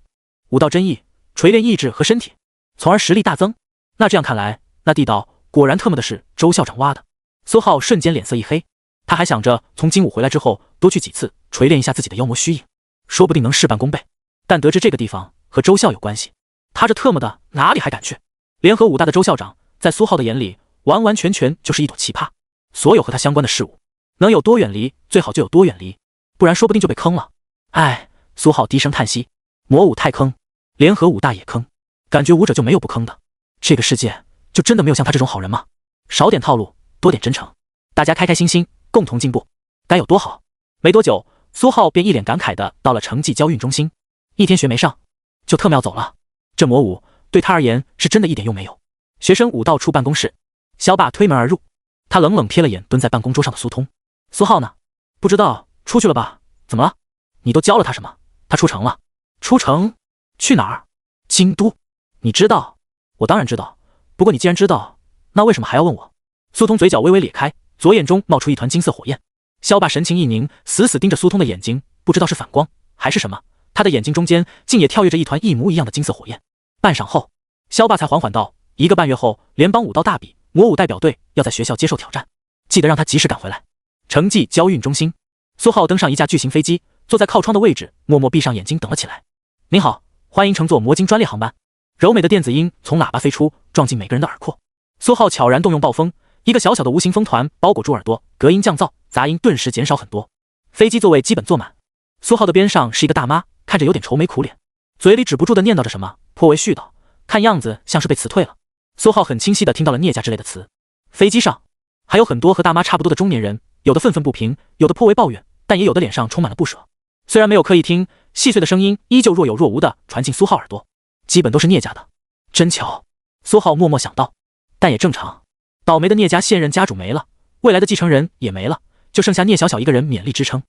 武道真意，锤炼意志和身体，从而实力大增。那这样看来，那地道果然特么的是周校长挖的。苏浩瞬间脸色一黑，他还想着从精武回来之后多去几次锤炼一下自己的妖魔虚影，说不定能事半功倍。但得知这个地方和周校有关系，他这特么的哪里还敢去？联合武大的周校长在苏浩的眼里完完全全就是一朵奇葩，所有和他相关的事物能有多远离最好就有多远离，不然说不定就被坑了。唉，苏浩低声叹息，魔武太坑，联合武大也坑，感觉武者就没有不坑的，这个世界就真的没有像他这种好人吗？少点套路，多点真诚，大家开开心心，共同进步，该有多好。没多久，苏浩便一脸感慨的到了城际交运中心，一天学没上，就特么要走了。这魔武对他而言是真的一点用没有。学生武道处办公室，小把推门而入，他冷冷瞥了眼蹲在办公桌上的苏通。苏浩呢？不知道，出去了吧？怎么了？你都教了他什么？他出城了。出城？去哪儿？京都。你知道？我当然知道，不过你既然知道，那为什么还要问我？苏通嘴角微微咧开，左眼中冒出一团金色火焰。萧爸神情一凝，死死盯着苏通的眼睛，不知道是反光还是什么，他的眼睛中间竟也跳跃着一团一模一样的金色火焰。半晌后，萧霸才缓缓道：“1个半月后，联邦武道大比魔武代表队要在学校接受挑战，记得让他及时赶回来。”城际交运中心，苏浩登上一架巨型飞机，坐在靠窗的位置，默默闭上眼睛等了起来。“您好，欢迎乘坐魔晶专列航班。”柔美的电子音从喇叭飞出，撞进每个人的耳廓。苏浩悄然动用暴风，一个小小的无形风团包裹住耳朵，隔音降噪，杂音顿时减少很多。飞机座位基本坐满，苏浩的边上是一个大妈，看着有点愁眉苦脸，嘴里止不住的念叨着什么，颇为絮叨，看样子像是被辞退了。苏浩很清晰的听到了聂家之类的词。飞机上还有很多和大妈差不多的中年人，有的愤愤不平，有的颇为抱怨，但也有的脸上充满了不舍。虽然没有刻意听，细碎的声音依旧若有若无的传进苏浩耳朵，基本都是聂家的。真巧，苏浩默默想到，但也正常。倒霉的聂家现任家主没了，未来的继承人也没了，就剩下聂小小一个人勉力支撑。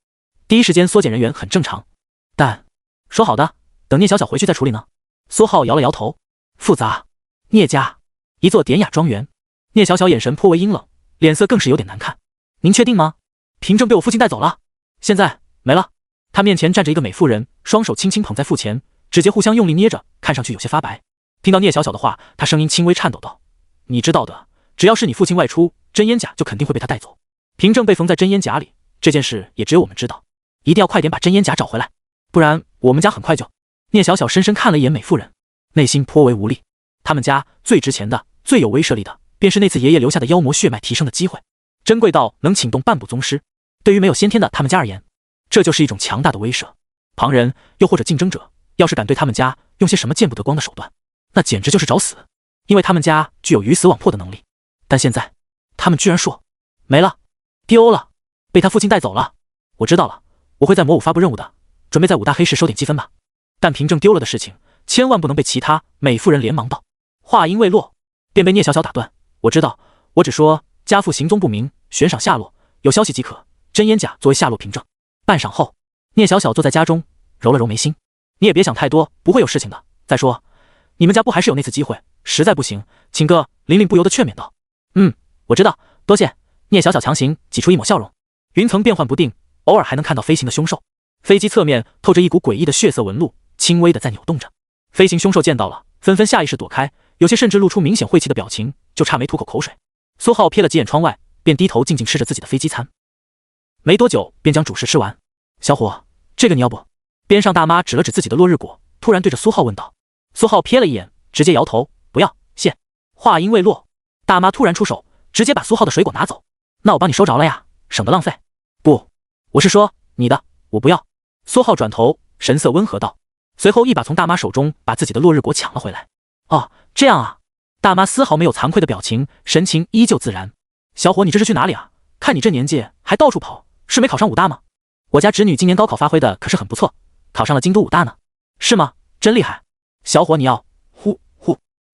第一时间缩减人员很正常，但说好的等聂小小回去再处理呢？苏浩摇了摇头，复杂。聂家一座典雅庄园，聂小小眼神颇为阴冷，脸色更是有点难看。您确定吗？凭证被我父亲带走了，现在没了。他面前站着一个美妇人，双手轻轻捧在腹前，指节互相用力捏着，看上去有些发白。听到聂小小的话，他声音轻微颤抖道：“你知道的，只要是你父亲外出，真烟甲就肯定会被他带走。凭证被缝在真烟甲里，这件事也只有我们知道，一定要快点把真烟甲找回来，不然我们家很快就……”聂小小深深看了一眼美妇人，内心颇为无力。他们家最值钱的、最有威慑力的，便是那次爷爷留下的妖魔血脉提升的机会，珍贵到能请动半部宗师。对于没有先天的他们家而言，这就是一种强大的威慑。旁人又或者竞争者，要是敢对他们家用些什么见不得光的手段，那简直就是找死。因为他们家具有鱼死网破的能力，但现在他们居然说没了，丢了，被他父亲带走了。我知道了，我会在魔武发布任务的，准备在武大黑市收点积分吧。但凭证丢了的事情，千万不能被其他美妇人连忙道。话音未落，便被聂小小打断。我知道，我只说家父行踪不明，悬赏下落，有消息即可。真烟甲作为下落凭证。半晌后，聂小小坐在家中，揉了揉眉心。你也别想太多，不会有事情的。再说，你们家不还是有那次机会？实在不行，请个琳琳不由得劝勉道：“我知道，多谢。”聂小小强行挤出一抹笑容。云层变幻不定，偶尔还能看到飞行的凶兽。飞机侧面透着一股诡异的血色纹路，轻微的在扭动着。飞行凶兽见到了，纷纷下意识躲开，有些甚至露出明显晦气的表情，就差没吐口口水。苏浩瞥了几眼窗外，便低头静静吃着自己的飞机餐。没多久便将主食吃完。小伙，这个你要不？边上大妈指了指自己的落日果，突然对着苏浩问道。苏浩瞥了一眼，直接摇头，不要，谢。话音未落，大妈突然出手，直接把苏浩的水果拿走。那我帮你收着了呀，省得浪费。不，我是说你的，我不要。苏浩转头，神色温和道，随后一把从大妈手中把自己的落日果抢了回来。哦，这样啊。大妈丝毫没有惭愧的表情，神情依旧自然。小伙，你这是去哪里啊？看你这年纪还到处跑，是没考上武大吗？我家侄女今年高考发挥的可是很不错，考上了京都武大呢。是吗？真厉害。小伙，你要呼。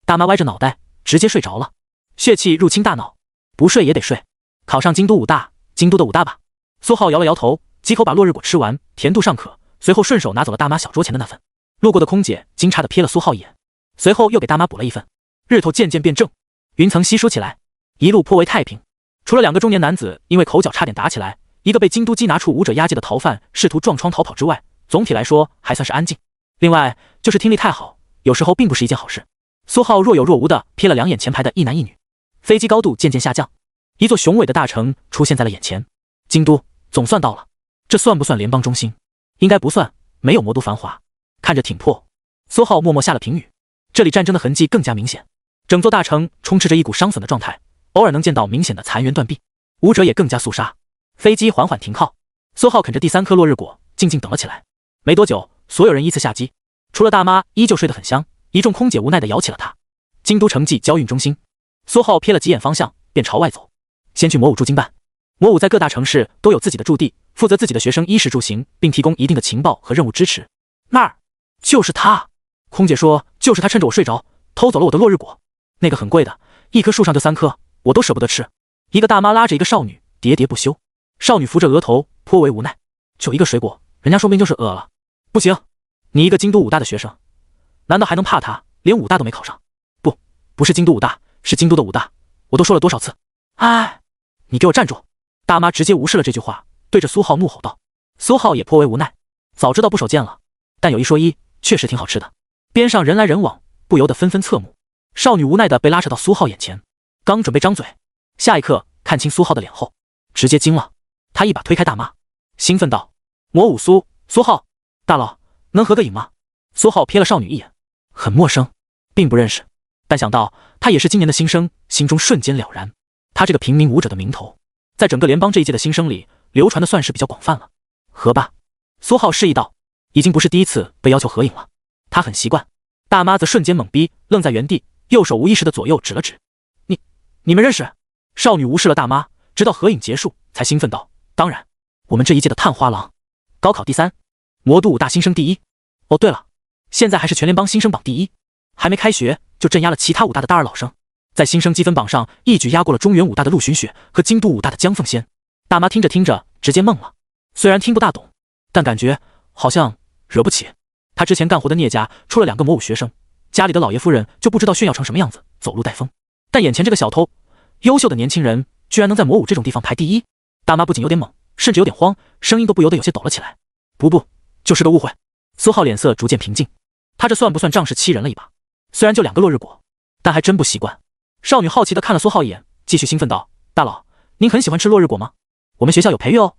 大妈歪着脑袋直接睡着了，血气入侵大脑，不睡也得睡。考上京都武大，京都的武大吧。苏浩摇了摇头，几口把落日果吃完，甜度尚可，随后顺手拿走了大妈小桌前的那份。路过的空姐惊诧地瞥了苏浩一眼，随后又给大妈补了一份。日头渐渐变正，云层稀疏起来，一路颇为太平。除了两个中年男子因为口角差点打起来，一个被京都缉拿处武者押解的逃犯试图撞窗逃跑之外，总体来说还算是安静。另外就是听力太好，有时候并不是一件好事。苏浩若有若无地瞥了两眼前排的一男一女，飞机高度渐渐下降，一座雄伟的大城出现在了眼前。京都总算到了，这算不算联邦中心？应该不算，没有魔都繁华，看着挺破。苏浩默默下了评语，这里战争的痕迹更加明显，整座大城充斥着一股伤损的状态，偶尔能见到明显的残垣断壁，武者也更加肃杀。飞机缓缓停靠，苏浩啃着第3颗落日果，静静等了起来。没多久，所有人依次下机，除了大妈依旧睡得很香，一众空姐无奈地摇起了她。京都城际交运中心，苏浩瞥了几眼方向，便朝外走，先去魔武驻京办。魔武在各大城市都有自己的驻地，负责自己的学生衣食住行，并提供一定的情报和任务支持。那儿就是他，空姐说就是他趁着我睡着偷走了我的落日果，那个很贵的，一棵树上就3颗，我都舍不得吃。一个大妈拉着一个少女喋喋不休，少女扶着额头颇为无奈，就一个水果，人家说明就是饿了。不行，你一个京都武大的学生，难道还能怕他连武大都没考上？不是京都武大，是京都的武大，我都说了多少次。哎，你给我站住！大妈直接无视了这句话，对着苏浩怒吼道。苏浩也颇为无奈，早知道不手贱了，但有一说一，确实挺好吃的。边上人来人往，不由得纷纷侧目。少女无奈的被拉扯到苏浩眼前，刚准备张嘴，下一刻看清苏浩的脸后，直接惊了。他一把推开大妈，兴奋道：“魔武苏浩，大佬，能合个影吗？”苏浩瞥了少女一眼，很陌生，并不认识，但想到她也是今年的新生，心中瞬间了然。他这个平民武者的名头，在整个联邦这一届的新生里，流传的算是比较广泛了。合吧。苏浩示意道，已经不是第一次被要求合影了，他很习惯。大妈则瞬间懵逼，愣在原地，右手无意识的左右指了指。你们认识？少女无视了大妈，直到合影结束，才兴奋道：“当然，我们这一届的探花郎，高考第3，魔都5大新生第1。哦，对了，现在还是全联邦新生榜第1，还没开学就镇压了其他5大的大二老生，在新生积分榜上一举压过了中原5大的陆巡雪和京都5大的江凤仙。”大妈听着听着直接懵了，虽然听不大懂，但感觉好像惹不起。他之前干活的聂家出了2个魔武学生，家里的老爷夫人就不知道炫耀成什么样子，走路带风。但眼前这个小偷，优秀的年轻人居然能在魔武这种地方排第1，大妈不仅有点懵，甚至有点慌，声音都不由得有些抖了起来。不，就是个误会。苏浩脸色逐渐平静，他这算不算仗势欺人了一把？虽然就2个落日果，但还真不习惯。少女好奇地看了苏浩一眼，继续兴奋道：“大佬，您很喜欢吃落日果吗？我们学校有培育哦，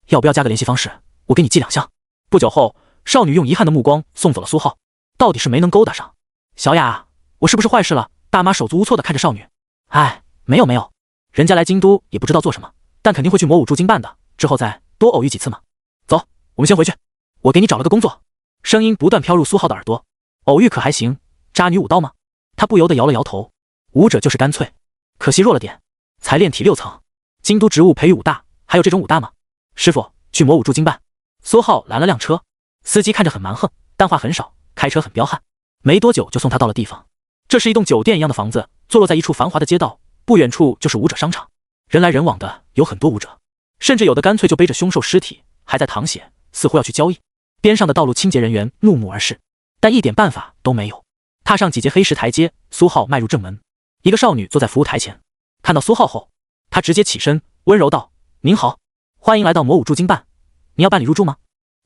要不要加个联系方式，我给你寄2箱。”不久后，少女用遗憾的目光送走了苏浩，到底是没能勾搭上。小雅，我是不是坏事了？大妈手足无措地看着少女。哎，没有，人家来京都也不知道做什么，但肯定会去魔武驻京办的，之后再多偶遇几次嘛。走，我们先回去，我给你找了个工作。声音不断飘入苏浩的耳朵。偶遇可还行，渣女武刀吗？他不由得摇了摇头。武者就是干脆，可惜弱了点，才练体6层。京都植物培育5大，还有这种5大吗？师傅，去魔武驻京办。苏浩拦了辆车，司机看着很蛮横，但话很少，开车很彪悍，没多久就送他到了地方。这是一栋酒店一样的房子，坐落在一处繁华的街道，不远处就是武者商场，人来人往的有很多武者，甚至有的干脆就背着凶兽尸体，还在淌血，似乎要去交易。边上的道路清洁人员怒目而视，但一点办法都没有。踏上几节黑石台阶，苏浩迈入正门，一个少女坐在服务台前，看到苏浩后，她直接起身，温柔道：“您好，欢迎来到魔武驻京办，你要办理入住吗？”“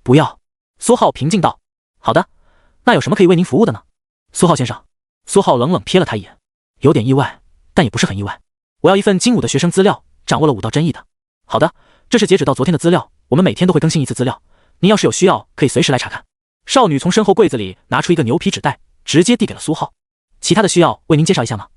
不要。”苏浩平静道。“好的，那有什么可以为您服务的呢？”“苏浩先生。”苏浩冷冷瞥了他一眼，有点意外，但也不是很意外。“我要一份精武的学生资料，掌握了武道真意的。”“好的，这是截止到昨天的资料，我们每天都会更新1次资料，您要是有需要，可以随时来查看。”少女从身后柜子里拿出一个牛皮纸袋，直接递给了苏浩。“其他的需要为您介绍一下吗？”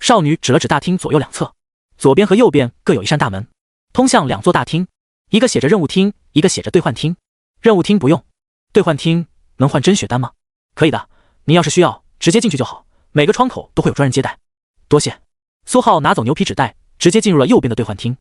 少女指了指大厅左右2侧，左边和右边各有一扇大门，通向2座大厅，一个写着任务厅，一个写着兑换厅。任务厅不用，兑换厅能换真血丹吗？可以的，您要是需要，直接进去就好，每个窗口都会有专人接待。多谢。苏浩拿走牛皮纸袋，直接进入了右边的兑换厅，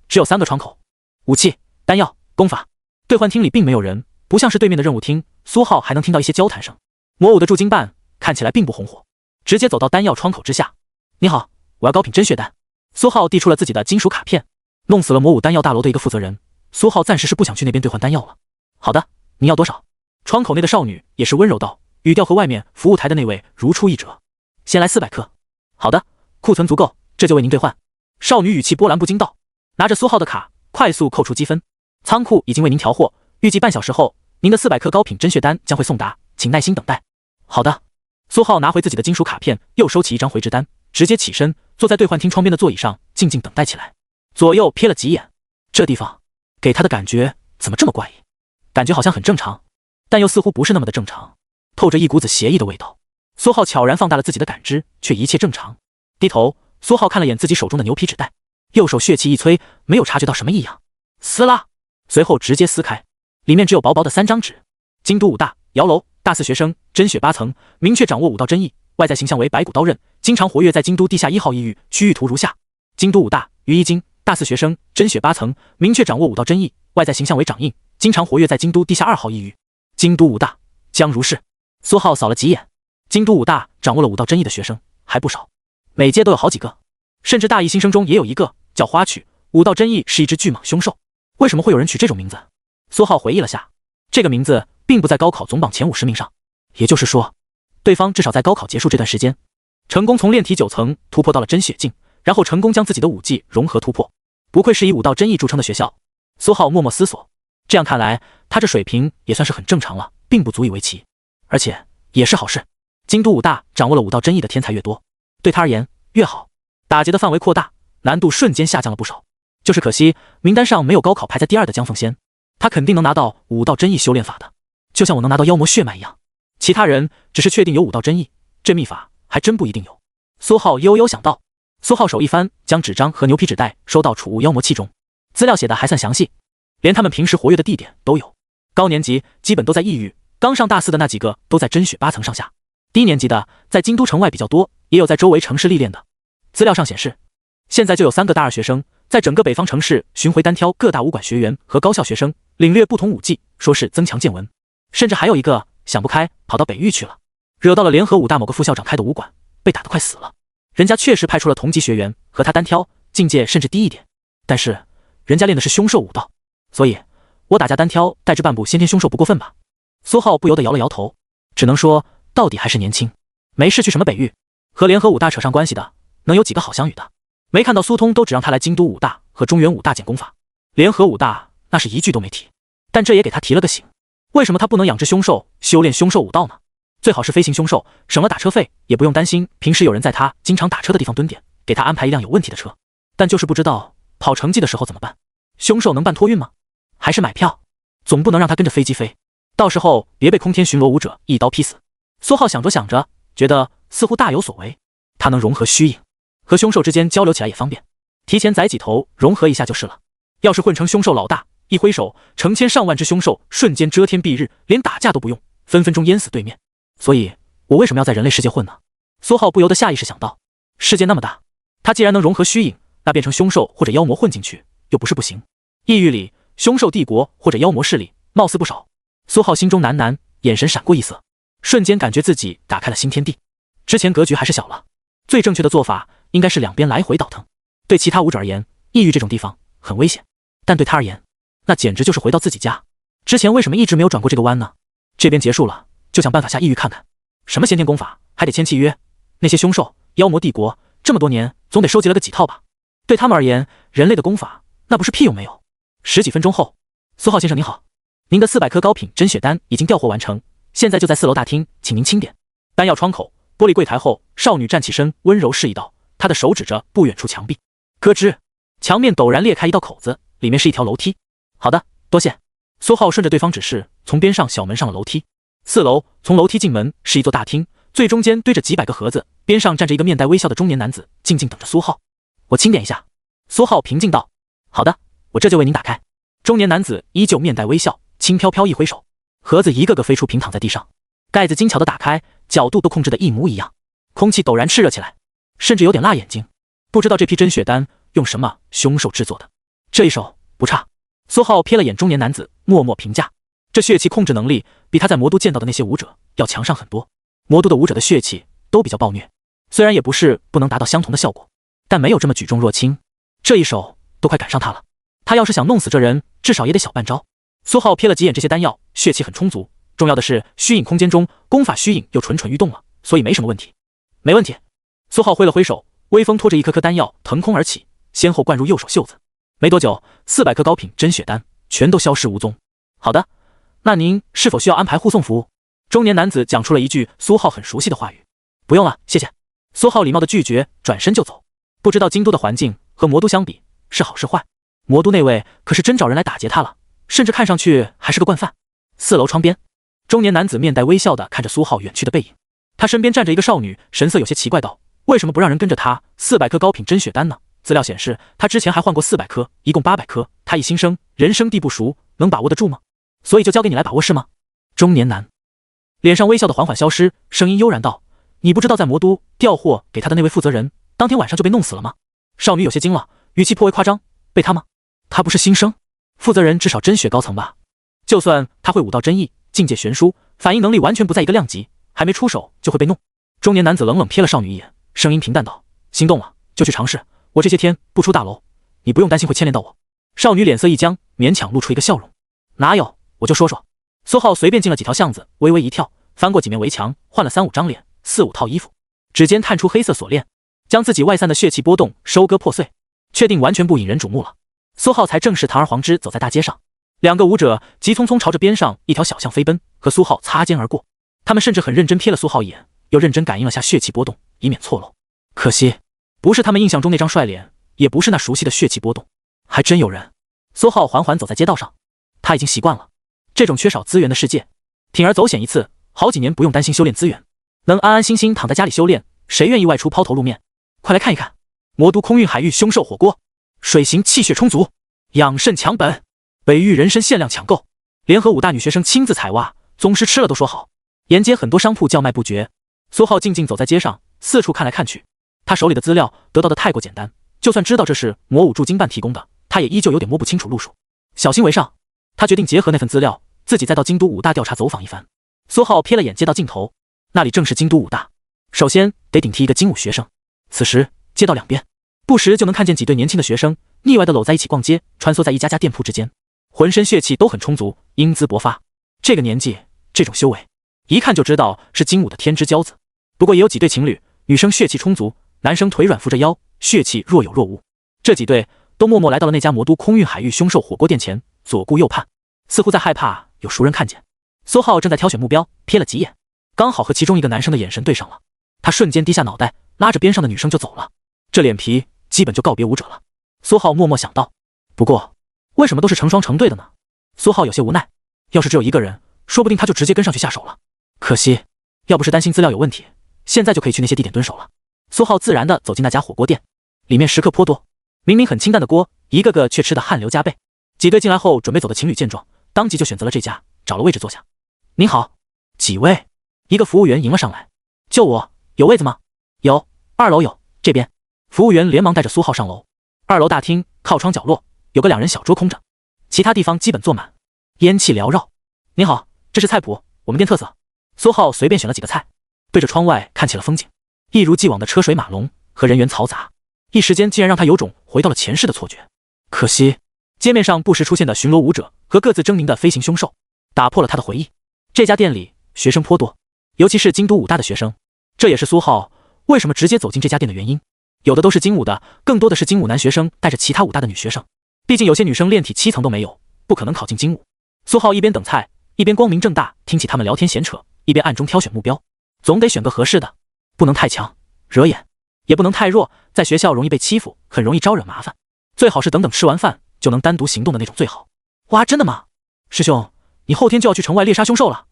只有3个窗口，武器、丹药、功法。兑换厅里并没有人，不像是对面的任务厅，苏浩还能听到一些交谈声。魔武的驻京办看起来并不红火，直接走到丹药窗口之下。“你好，我要高品真血丹。”苏浩递出了自己的金属卡片。弄死了魔武丹药大楼的一个负责人，苏浩暂时是不想去那边兑换丹药了。“好的，你要多少？”窗口内的少女也是温柔道，语调和外面服务台的那位如出一辙。“先来400克。”“好的，库存足够，这就为您兑换。”少女语气波澜不惊道，拿着苏浩的卡，快速扣除积分。“仓库已经为您调货，预计半小时后，您的400克高品真血丹将会送达，请耐心等待。”“好的。”苏浩拿回自己的金属卡片，又收起一张回执单，直接起身，坐在兑换厅窗边的座椅上，静静等待起来。左右瞥了几眼，这地方给他的感觉怎么这么怪异？感觉好像很正常，但又似乎不是那么的正常，透着一股子邪异的味道。苏浩悄然放大了自己的感知，却一切正常。低头，苏浩看了眼自己手中的牛皮纸袋，右手血气一催，没有察觉到什么异样，撕拉，随后直接撕开，里面只有薄薄的3张纸。京都5大，窑楼，大4学生，真血8层，明确掌握武道真意，外在形象为白骨刀刃，经常活跃在京都地下1号异域，区域图如下。京都5大，于一京，大4学生，真血8层，明确掌握武道真意，外在形象为掌印，经常活跃在京都地下2号异域。京都5大，江如是。苏浩扫了几眼，京都5大掌握了武道真意的学生还不少，每届都有好几个，甚至大一新生中也有一个叫花曲，武道真意是一只巨蟒凶兽。为什么会有人取这种名字？苏浩回忆了下，这个名字并不在高考总榜前50名上，也就是说，对方至少在高考结束这段时间，成功从炼体9层突破到了真血境，然后成功将自己的武技融合突破，不愧是以武道真意著称的学校。苏浩默默思索，这样看来，他这水平也算是很正常了，并不足以为奇，而且也是好事。京都5大掌握了武道真意的天才越多，对他而言越好。打劫的范围扩大，难度瞬间下降了不少。就是可惜名单上没有高考排在第2的江凤仙，他肯定能拿到武道真意修炼法的，就像我能拿到妖魔血脉一样。其他人只是确定有武道真意，这秘法还真不一定有。苏浩悠悠想到。苏浩手一翻，将纸张和牛皮纸袋收到储物妖魔器中，资料写的还算详细，连他们平时活跃的地点都有。高年级基本都在异域，刚上大4的那几个都在真血8层上下，低年级的在京都城外比较多，也有在周围城市历练的。资料上显示，现在就有3个大2学生在整个北方城市巡回，单挑各大武馆学员和高校学生，领略不同武技，说是增强见闻。甚至还有一个想不开跑到北域去了，惹到了联合武大某个副校长开的武馆，被打得快死了。人家确实派出了同级学员和他单挑，境界甚至低一点，但是人家练的是凶兽武道，所以我打架单挑带着半部先天凶兽不过分吧？苏浩不由得摇了摇头，只能说到底还是年轻，没事去什么北域，和联合武大扯上关系的能有几个好相与的？没看到苏通都只让他来京都武大和中原武大捡功法，联合武大那是一句都没提，但这也给他提了个醒，为什么他不能养只凶兽修炼凶兽武道呢？最好是飞行凶兽，省了打车费，也不用担心平时有人在他经常打车的地方蹲点，给他安排一辆有问题的车。但就是不知道跑城际的时候怎么办？凶兽能办托运吗？还是买票？总不能让他跟着飞机飞，到时候别被空天巡逻武者一刀劈死。苏浩想着想着，觉得似乎大有所为。他能融合虚影，和凶兽之间交流起来也方便，提前宰几头融合一下就是了。要是混成凶兽老大，一挥手，成千上万只凶兽瞬间遮天蔽日，连打架都不用，分分钟淹死对面。所以我为什么要在人类世界混呢？苏浩不由得下意识想到，世界那么大，他既然能融合虚影，那变成凶兽或者妖魔混进去又不是不行。异域里凶兽帝国或者妖魔势力貌似不少，苏浩心中喃喃，眼神闪过异色，瞬间感觉自己打开了新天地。之前格局还是小了，最正确的做法应该是两边来回倒腾。对其他武者而言，异域这种地方很危险，但对他而言，那简直就是回到自己家。之前为什么一直没有转过这个弯呢？这边结束了，就想办法下异域看看，什么先天功法还得签契约，那些凶兽妖魔帝国这么多年总得收集了个几套吧。对他们而言，人类的功法那不是屁用没有。10几分钟后，苏浩先生您好，您的400颗高品真血丹已经调货完成，现在就在4楼大厅，请您清点。丹药窗口玻璃柜台后，少女站起身，温柔示意道，她的手指着不远处墙壁，咯吱，墙面陡然裂开一道口子，里面是一条楼梯。好的，多谢。苏浩顺着对方指示，从边上小门上了楼梯。4楼，从楼梯进门是一座大厅，最中间堆着几百个盒子，边上站着一个面带微笑的中年男子，静静等着苏浩。我清点一下。苏浩平静道。好的，我这就为您打开。中年男子依旧面带微笑，轻飘飘一挥手，盒子一个个飞出，平躺在地上，盖子精巧的打开，角度都控制的一模一样。空气陡然炽热起来，甚至有点辣眼睛。不知道这批真血丹用什么凶兽制作的，这一手不差。苏浩瞥了眼中年男子，默默评价，这血气控制能力比他在魔都见到的那些武者要强上很多。魔都的武者的血气都比较暴虐，虽然也不是不能达到相同的效果，但没有这么举重若轻。这一手都快赶上他了，他要是想弄死这人，至少也得小半招。苏浩瞥了几眼这些丹药，血气很充足，重要的是虚影空间中功法虚影又蠢蠢欲动了，所以没什么问题。没问题。苏浩挥了挥手，微风拖着一颗颗丹药腾空而起，先后灌入右手袖子。没多久，400颗高品真血丹全都消失无踪。好的，那您是否需要安排护送服务？中年男子讲出了一句苏浩很熟悉的话语。不用了，谢谢。苏浩礼貌的拒绝，转身就走。不知道京都的环境和魔都相比是好是坏，魔都那位可是真找人来打劫他了，甚至看上去还是个惯犯。4楼窗边，中年男子面带微笑的看着苏浩远去的背影，他身边站着一个少女，神色有些奇怪道，为什么不让人跟着他？400颗高品真血丹呢？资料显示，他之前还换过400颗，一共800颗。他一新生，人生地不熟，能把握得住吗？所以就交给你来把握是吗？中年男脸上微笑的缓缓消失，声音悠然道：“你不知道在魔都调货给他的那位负责人，当天晚上就被弄死了吗？”少女有些惊了，语气颇为夸张：“被他吗？他不是新生，负责人至少真血高层吧？就算他会武道真意，境界悬殊，反应能力完全不在一个量级，还没出手就会被弄。”中年男子冷冷瞥了少女一眼，声音平淡道：“心动了就去尝试。我这些天不出大楼，你不用担心会牵连到我。”少女脸色一僵，勉强露出一个笑容：“哪有，我就说说。”苏浩随便进了几条巷子，微微一跳，翻过几面围墙，换了3、5张脸，4、5套衣服，指尖探出黑色锁链，将自己外散的血气波动收割破碎，确定完全不引人瞩目了。苏浩才正式堂而皇之走在大街上，两个武者急匆匆朝着边上一条小巷飞奔，和苏浩擦肩而过。他们甚至很认真瞥了苏浩一眼，又认真感应了下血气波动，以免错漏。可惜，不是他们印象中那张帅脸，也不是那熟悉的血气波动，还真有人。苏浩缓缓走在街道上，他已经习惯了这种缺少资源的世界，铤而走险一次，好几年不用担心修炼资源，能安安心心躺在家里修炼，谁愿意外出抛头露面？快来看一看，魔都空运海域凶兽火锅，水行气血充足，养肾强本，北域人参限量抢购，联合5大女学生亲自采挖，宗师吃了都说好。沿街很多商铺叫卖不绝。苏浩静静走在街上，四处看来看去，他手里的资料得到的太过简单，就算知道这是魔武驻京办提供的，他也依旧有点摸不清楚路数，小心为上。他决定结合那份资料，自己再到京都5大调查走访一番。苏浩瞥了眼街道尽头，那里正是京都5大。首先得顶替一个精武学生。此时街道两边不时就能看见几对年轻的学生腻歪地搂在一起逛街，穿梭在一家家店铺之间，浑身血气都很充足，英姿勃发。这个年纪，这种修为，一看就知道是精武的天之骄子。不过也有几对情侣，女生血气充足，男生腿软扶着腰，血气若有若无。这几对都默默来到了那家魔都空运海域凶兽火锅店前，左顾右盼，似乎在害怕有熟人看见。苏浩正在挑选目标，瞥了几眼，刚好和其中一个男生的眼神对上了，他瞬间低下脑袋，拉着边上的女生就走了。这脸皮基本就告别武者了。苏浩默默想到，不过为什么都是成双成对的呢？苏浩有些无奈，要是只有一个人，说不定他就直接跟上去下手了。可惜，要不是担心资料有问题，现在就可以去那些地点蹲守了。苏浩自然地走进那家火锅店，里面食客颇多，明明很清淡的锅，一个个却吃得汗流浃背。几对进来后准备走的情侣见状，当即就选择了这家，找了位置坐下。您好，几位？一个服务员迎了上来。就我，有位子吗？有，2楼有，这边。服务员连忙带着苏浩上楼。2楼大厅靠窗角落有个2人小桌空着，其他地方基本坐满，烟气缭绕。您好，这是菜谱，我们店特色。苏浩随便选了几个菜，对着窗外看起了风景，一如既往的车水马龙和人员嘈杂，一时间竟然让他有种回到了前世的错觉。可惜，街面上不时出现的巡逻武者和各自狰狞的飞行凶兽，打破了他的回忆。这家店里学生颇多，尤其是京都5大的学生，这也是苏浩为什么直接走进这家店的原因。有的都是精武的，更多的是精武男学生带着其他5大的女学生，毕竟有些女生炼体7层都没有，不可能考进精武。苏浩一边等菜，一边光明正大听起他们聊天闲扯，一边暗中挑选目标，总得选个合适的，不能太强惹眼，也不能太弱，在学校容易被欺负，很容易招惹麻烦。最好是等等吃完饭就能单独行动的那种最好。哇，真的吗？师兄，你后天就要去城外猎杀凶兽了？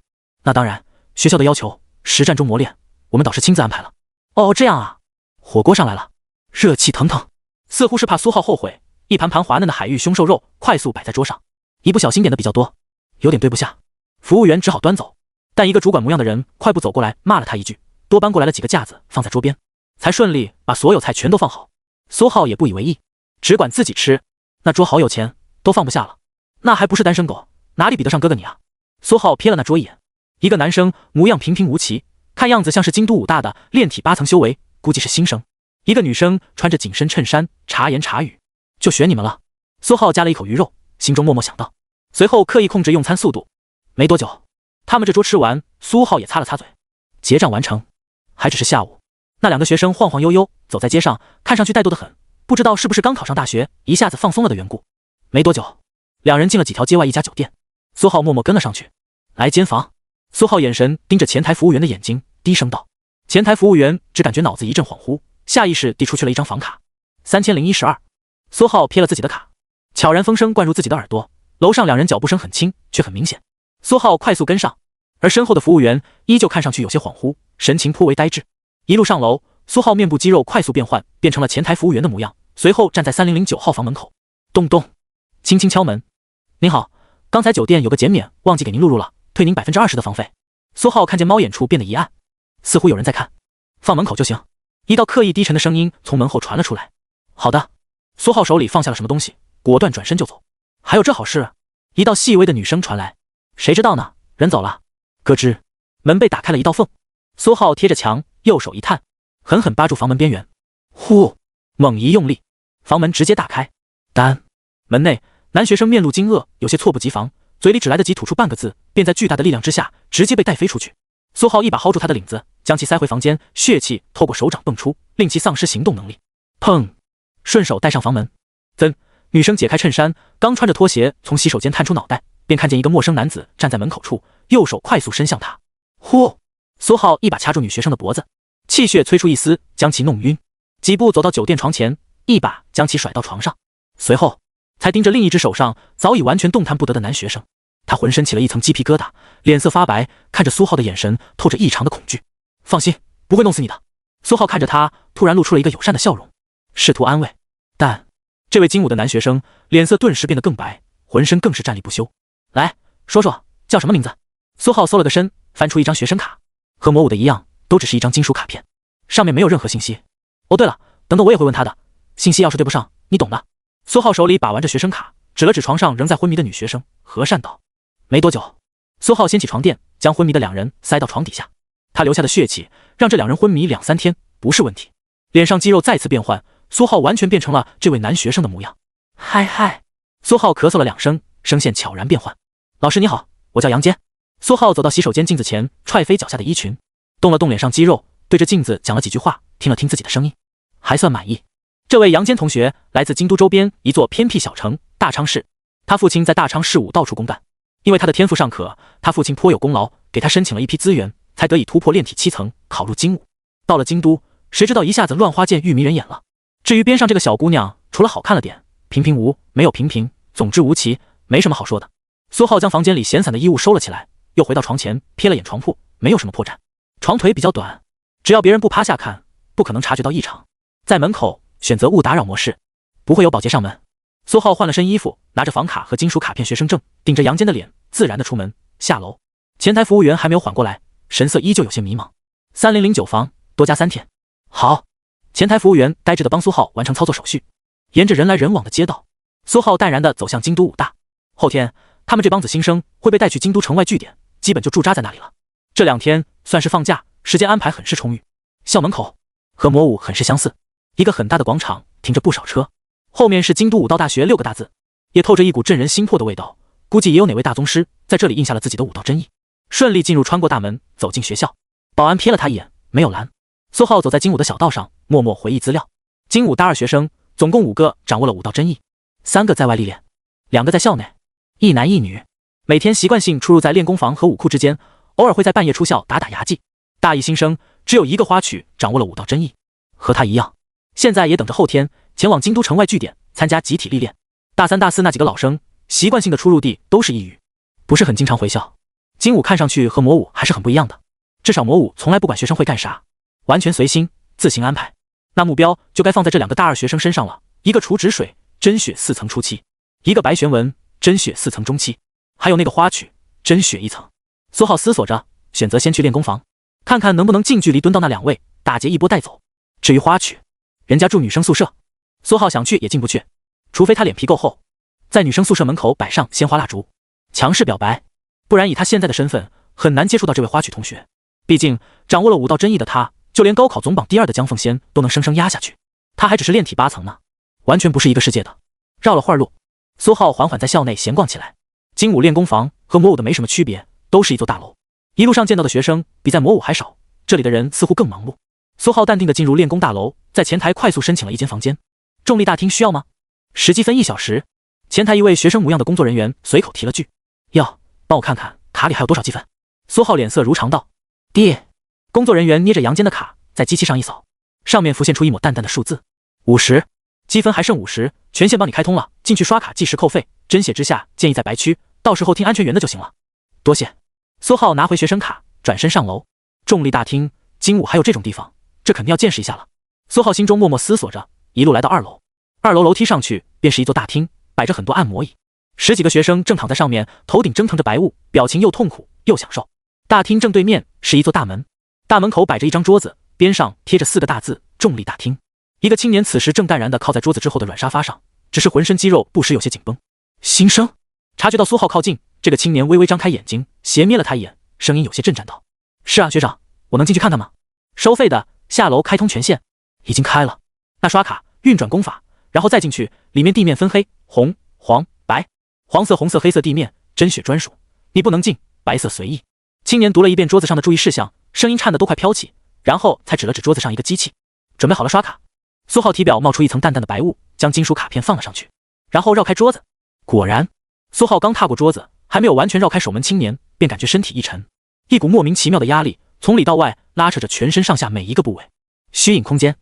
那当然，学校的要求，实战中磨练，我们导师亲自安排了。哦，这样啊。火锅上来了，热气腾腾，似乎是怕苏浩后悔，一盘盘滑嫩的海域凶兽肉快速摆在桌上，一不小心点的比较多，有点对不下，服务员只好端走。但一个主管模样的人快步走过来骂了他一句，多搬过来了几个架子放在桌边，才顺利把所有菜全都放好。苏浩也不以为意，只管自己吃，那桌好有钱，都放不下了。那还不是单身狗，哪里比得上哥哥你啊？苏浩瞥了那桌一眼，一个男生模样平平无奇，看样子像是京都5大的炼体8层修为，估计是新生。一个女生穿着紧身衬衫，茶言茶语，就选你们了。苏浩夹了一口鱼肉，心中默默想到，随后刻意控制用餐速度。没多久，他们这桌吃完，苏浩也擦了擦嘴，结账完成。还只是下午，那2个学生晃晃悠悠走在街上，看上去怠惰得很，不知道是不是刚考上大学，一下子放松了的缘故。没多久，2人进了几条街外一家酒店，苏浩默默跟了上去。来间房，苏浩眼神盯着前台服务员的眼睛，低声道。前台服务员只感觉脑子一阵恍惚，下意识递出去了一张房卡，300112。苏浩瞥了自己的卡，悄然风声灌入自己的耳朵，楼上2人脚步声很轻，却很明显。苏浩快速跟上，而身后的服务员依旧看上去有些恍惚，神情颇为呆滞。一路上楼，苏浩面部肌肉快速变换，变成了前台服务员的模样，随后站在3009号房门口，咚咚，轻轻敲门。您好，刚才酒店有个减免，忘记给您录入了，退您20%的房费。苏浩看见猫眼处变得一暗，似乎有人在看，放门口就行。一道刻意低沉的声音从门后传了出来。好的。苏浩手里放下了什么东西，果断转身就走。还有这好事？一道细微的女声传来。谁知道呢？人走了。咯吱，门被打开了一道缝。苏浩贴着墙，右手一探，狠狠扒住房门边缘。呼，猛一用力，房门直接打开。单，门内男学生面露惊愕，有些猝不及防，嘴里只来得及吐出半个字，便在巨大的力量之下直接被带飞出去。苏浩一把薅住他的领子，将其塞回房间，血气透过手掌迸出，令其丧失行动能力。砰，顺手带上房门。噌，女生解开衬衫，刚穿着拖鞋从洗手间探出脑袋，便看见一个陌生男子站在门口处，右手快速伸向他。呼，苏浩一把掐住女学生的脖子，气血催出一丝，将其弄晕。几步走到酒店床前，一把将其甩到床上，随后才盯着另一只手上早已完全动弹不得的男学生。他浑身起了一层鸡皮疙瘩，脸色发白，看着苏浩的眼神透着异常的恐惧。放心，不会弄死你的。苏浩看着他，突然露出了一个友善的笑容，试图安慰。但这位精武的男学生脸色顿时变得更白，浑身更是战栗不休。来，说说叫什么名字？苏浩搜了个身，翻出一张学生卡，和魔武的一样，都只是一张金属卡片，上面没有任何信息。哦，对了，等等我也会问他的，信息要是对不上，你懂的。苏浩手里把玩着学生卡，指了指床上仍在昏迷的女学生，和善道。没多久，苏浩掀起床垫，将昏迷的两人塞到床底下。他留下的血气让这两人昏迷2、3天不是问题。脸上肌肉再次变换，苏浩完全变成了这位男学生的模样。嗨嗨，苏浩咳嗽了2声，声线悄然变换。老师你好，我叫杨坚。苏浩走到洗手间镜子前，踹飞脚下的衣裙，动了动脸上肌肉，对着镜子讲了几句话，听了听自己的声音，还算满意。这位杨坚同学来自京都周边一座偏僻小城大昌市，他父亲在大昌事务到处公干，因为他的天赋尚可，他父亲颇有功劳，给他申请了一批资源，才得以突破炼体7层，考入精武。到了京都，谁知道一下子乱花渐欲迷人眼了。至于边上这个小姑娘，除了好看了点，平平无没有平平，总之无奇，没什么好说的。苏浩将房间里闲散的衣物收了起来，又回到床前，瞥了眼床铺，没有什么破绽，床腿比较短，只要别人不趴下看，不可能察觉到异常。在门口选择勿打扰模式，不会有保洁上门。苏浩换了身衣服，拿着房卡和金属卡片学生证，顶着杨坚的脸，自然的出门下楼。前台服务员还没有缓过来，神色依旧有些迷茫。3009房，多加3天。好。前台服务员呆滞的帮苏浩完成操作手续，沿着人来人往的街道，苏浩淡然地走向京都武大。后天他们这帮子新生会被带去京都城外据点，基本就驻扎在那里了。这2天算是放假，时间安排很是充裕。校门口和魔武很是相似，一个很大的广场，停着不少车，后面是京都武道大学6个大字，也透着一股震人心魄的味道，估计也有哪位大宗师在这里印下了自己的武道真意。顺利进入，穿过大门走进学校，保安瞥了他一眼，没有拦。苏浩走在精武的小道上，默默回忆资料。精武大2学生总共5个掌握了武道真意，3个在外历练，2个在校内，一男一女，每天习惯性出入在练功房和武库之间，偶尔会在半夜出校打打牙祭。大一新生只有1个花曲掌握了武道真意，和他一样，现在也等着后天前往京都城外据点参加集体历练。大3、大4那几个老生习惯性的出入地都是异域，不是很经常回校。精武看上去和魔武还是很不一样的，至少魔武从来不管学生会干啥，完全随心自行安排。那目标就该放在这2个大2学生身上了，一个楚止水真血4层初期，一个白玄文真血4层中期，还有那个花曲真血1层。苏浩思索着，选择先去练功房，看看能不能近距离蹲到那2位，打劫一波带走。至于花曲，人家住女生宿舍，苏浩想去也进不去，除非他脸皮够厚，在女生宿舍门口摆上鲜花蜡烛，强势表白，不然以他现在的身份，很难接触到这位花曲同学。毕竟掌握了武道真意的他，就连高考总榜第2的江凤仙都能生生压下去，他还只是炼体8层呢，完全不是一个世界的。绕了会儿路，苏浩缓缓在校内闲逛起来。精武练功房和魔武的没什么区别，都是一座大楼，一路上见到的学生比在魔武还少，这里的人似乎更忙碌。苏浩淡定地进入练功大楼，在前台快速申请了一间房间。重力大厅需要吗？实际分1小时。前台一位学生模样的工作人员随口提了句，要，帮我看看卡里还有多少积分。苏浩脸色如常道，爹。工作人员捏着杨坚的卡在机器上一扫，上面浮现出一抹淡淡的数字，50，积分还剩50，权限帮你开通了，进去刷卡计时扣费，真血之下建议在白区，到时候听安全员的就行了。多谢。苏浩拿回学生卡，转身上楼。重力大厅，精武还有这种地方，这肯定要见识一下了。苏浩心中默默思索着，一路来到2楼。2楼楼梯上去便是一座大厅，摆着很多按摩椅，10几个学生正躺在上面，头顶蒸腾着白雾，表情又痛苦又享受。大厅正对面是一座大门，大门口摆着一张桌子，边上贴着4个大字重力大厅。一个青年此时正淡然地靠在桌子之后的软沙发上，只是浑身肌肉不时有些紧绷。新生察觉到苏浩靠近，这个青年微微张开眼睛，斜瞥了他一眼，声音有些震颤道，是啊学长，我能进去看看吗？收费的，下楼开通权限。已经开了。那刷卡运转功法，然后再进去，里面地面分黑、红、黄、白，黄色、红色、黑色地面真血专属，你不能进，白色随意。青年读了一遍桌子上的注意事项，声音颤得都快飘起，然后才指了指桌子上一个机器，准备好了刷卡。苏浩体表冒出一层淡淡的白雾，将金属卡片放了上去，然后绕开桌子。果然，苏浩刚踏过桌子，还没有完全绕开守门青年，便感觉身体一沉，一股莫名其妙的压力从里到外拉扯着全身上下每一个部位。虚影空间，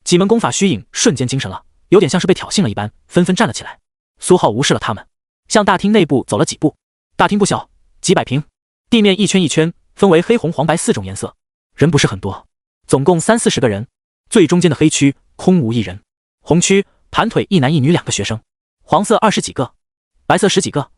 几门功法虚影瞬间精神了，有点像是被挑衅了一般，纷纷站了起来。苏浩无视了他们，向大厅内部走了几步。大厅不小，几百平，地面一圈一圈，分为黑、红、黄、白4种颜色，人不是很多，总共30-40个人。最中间的黑区空无一人，红区盘腿一男一女2个学生，黄色20几个，白色10几个，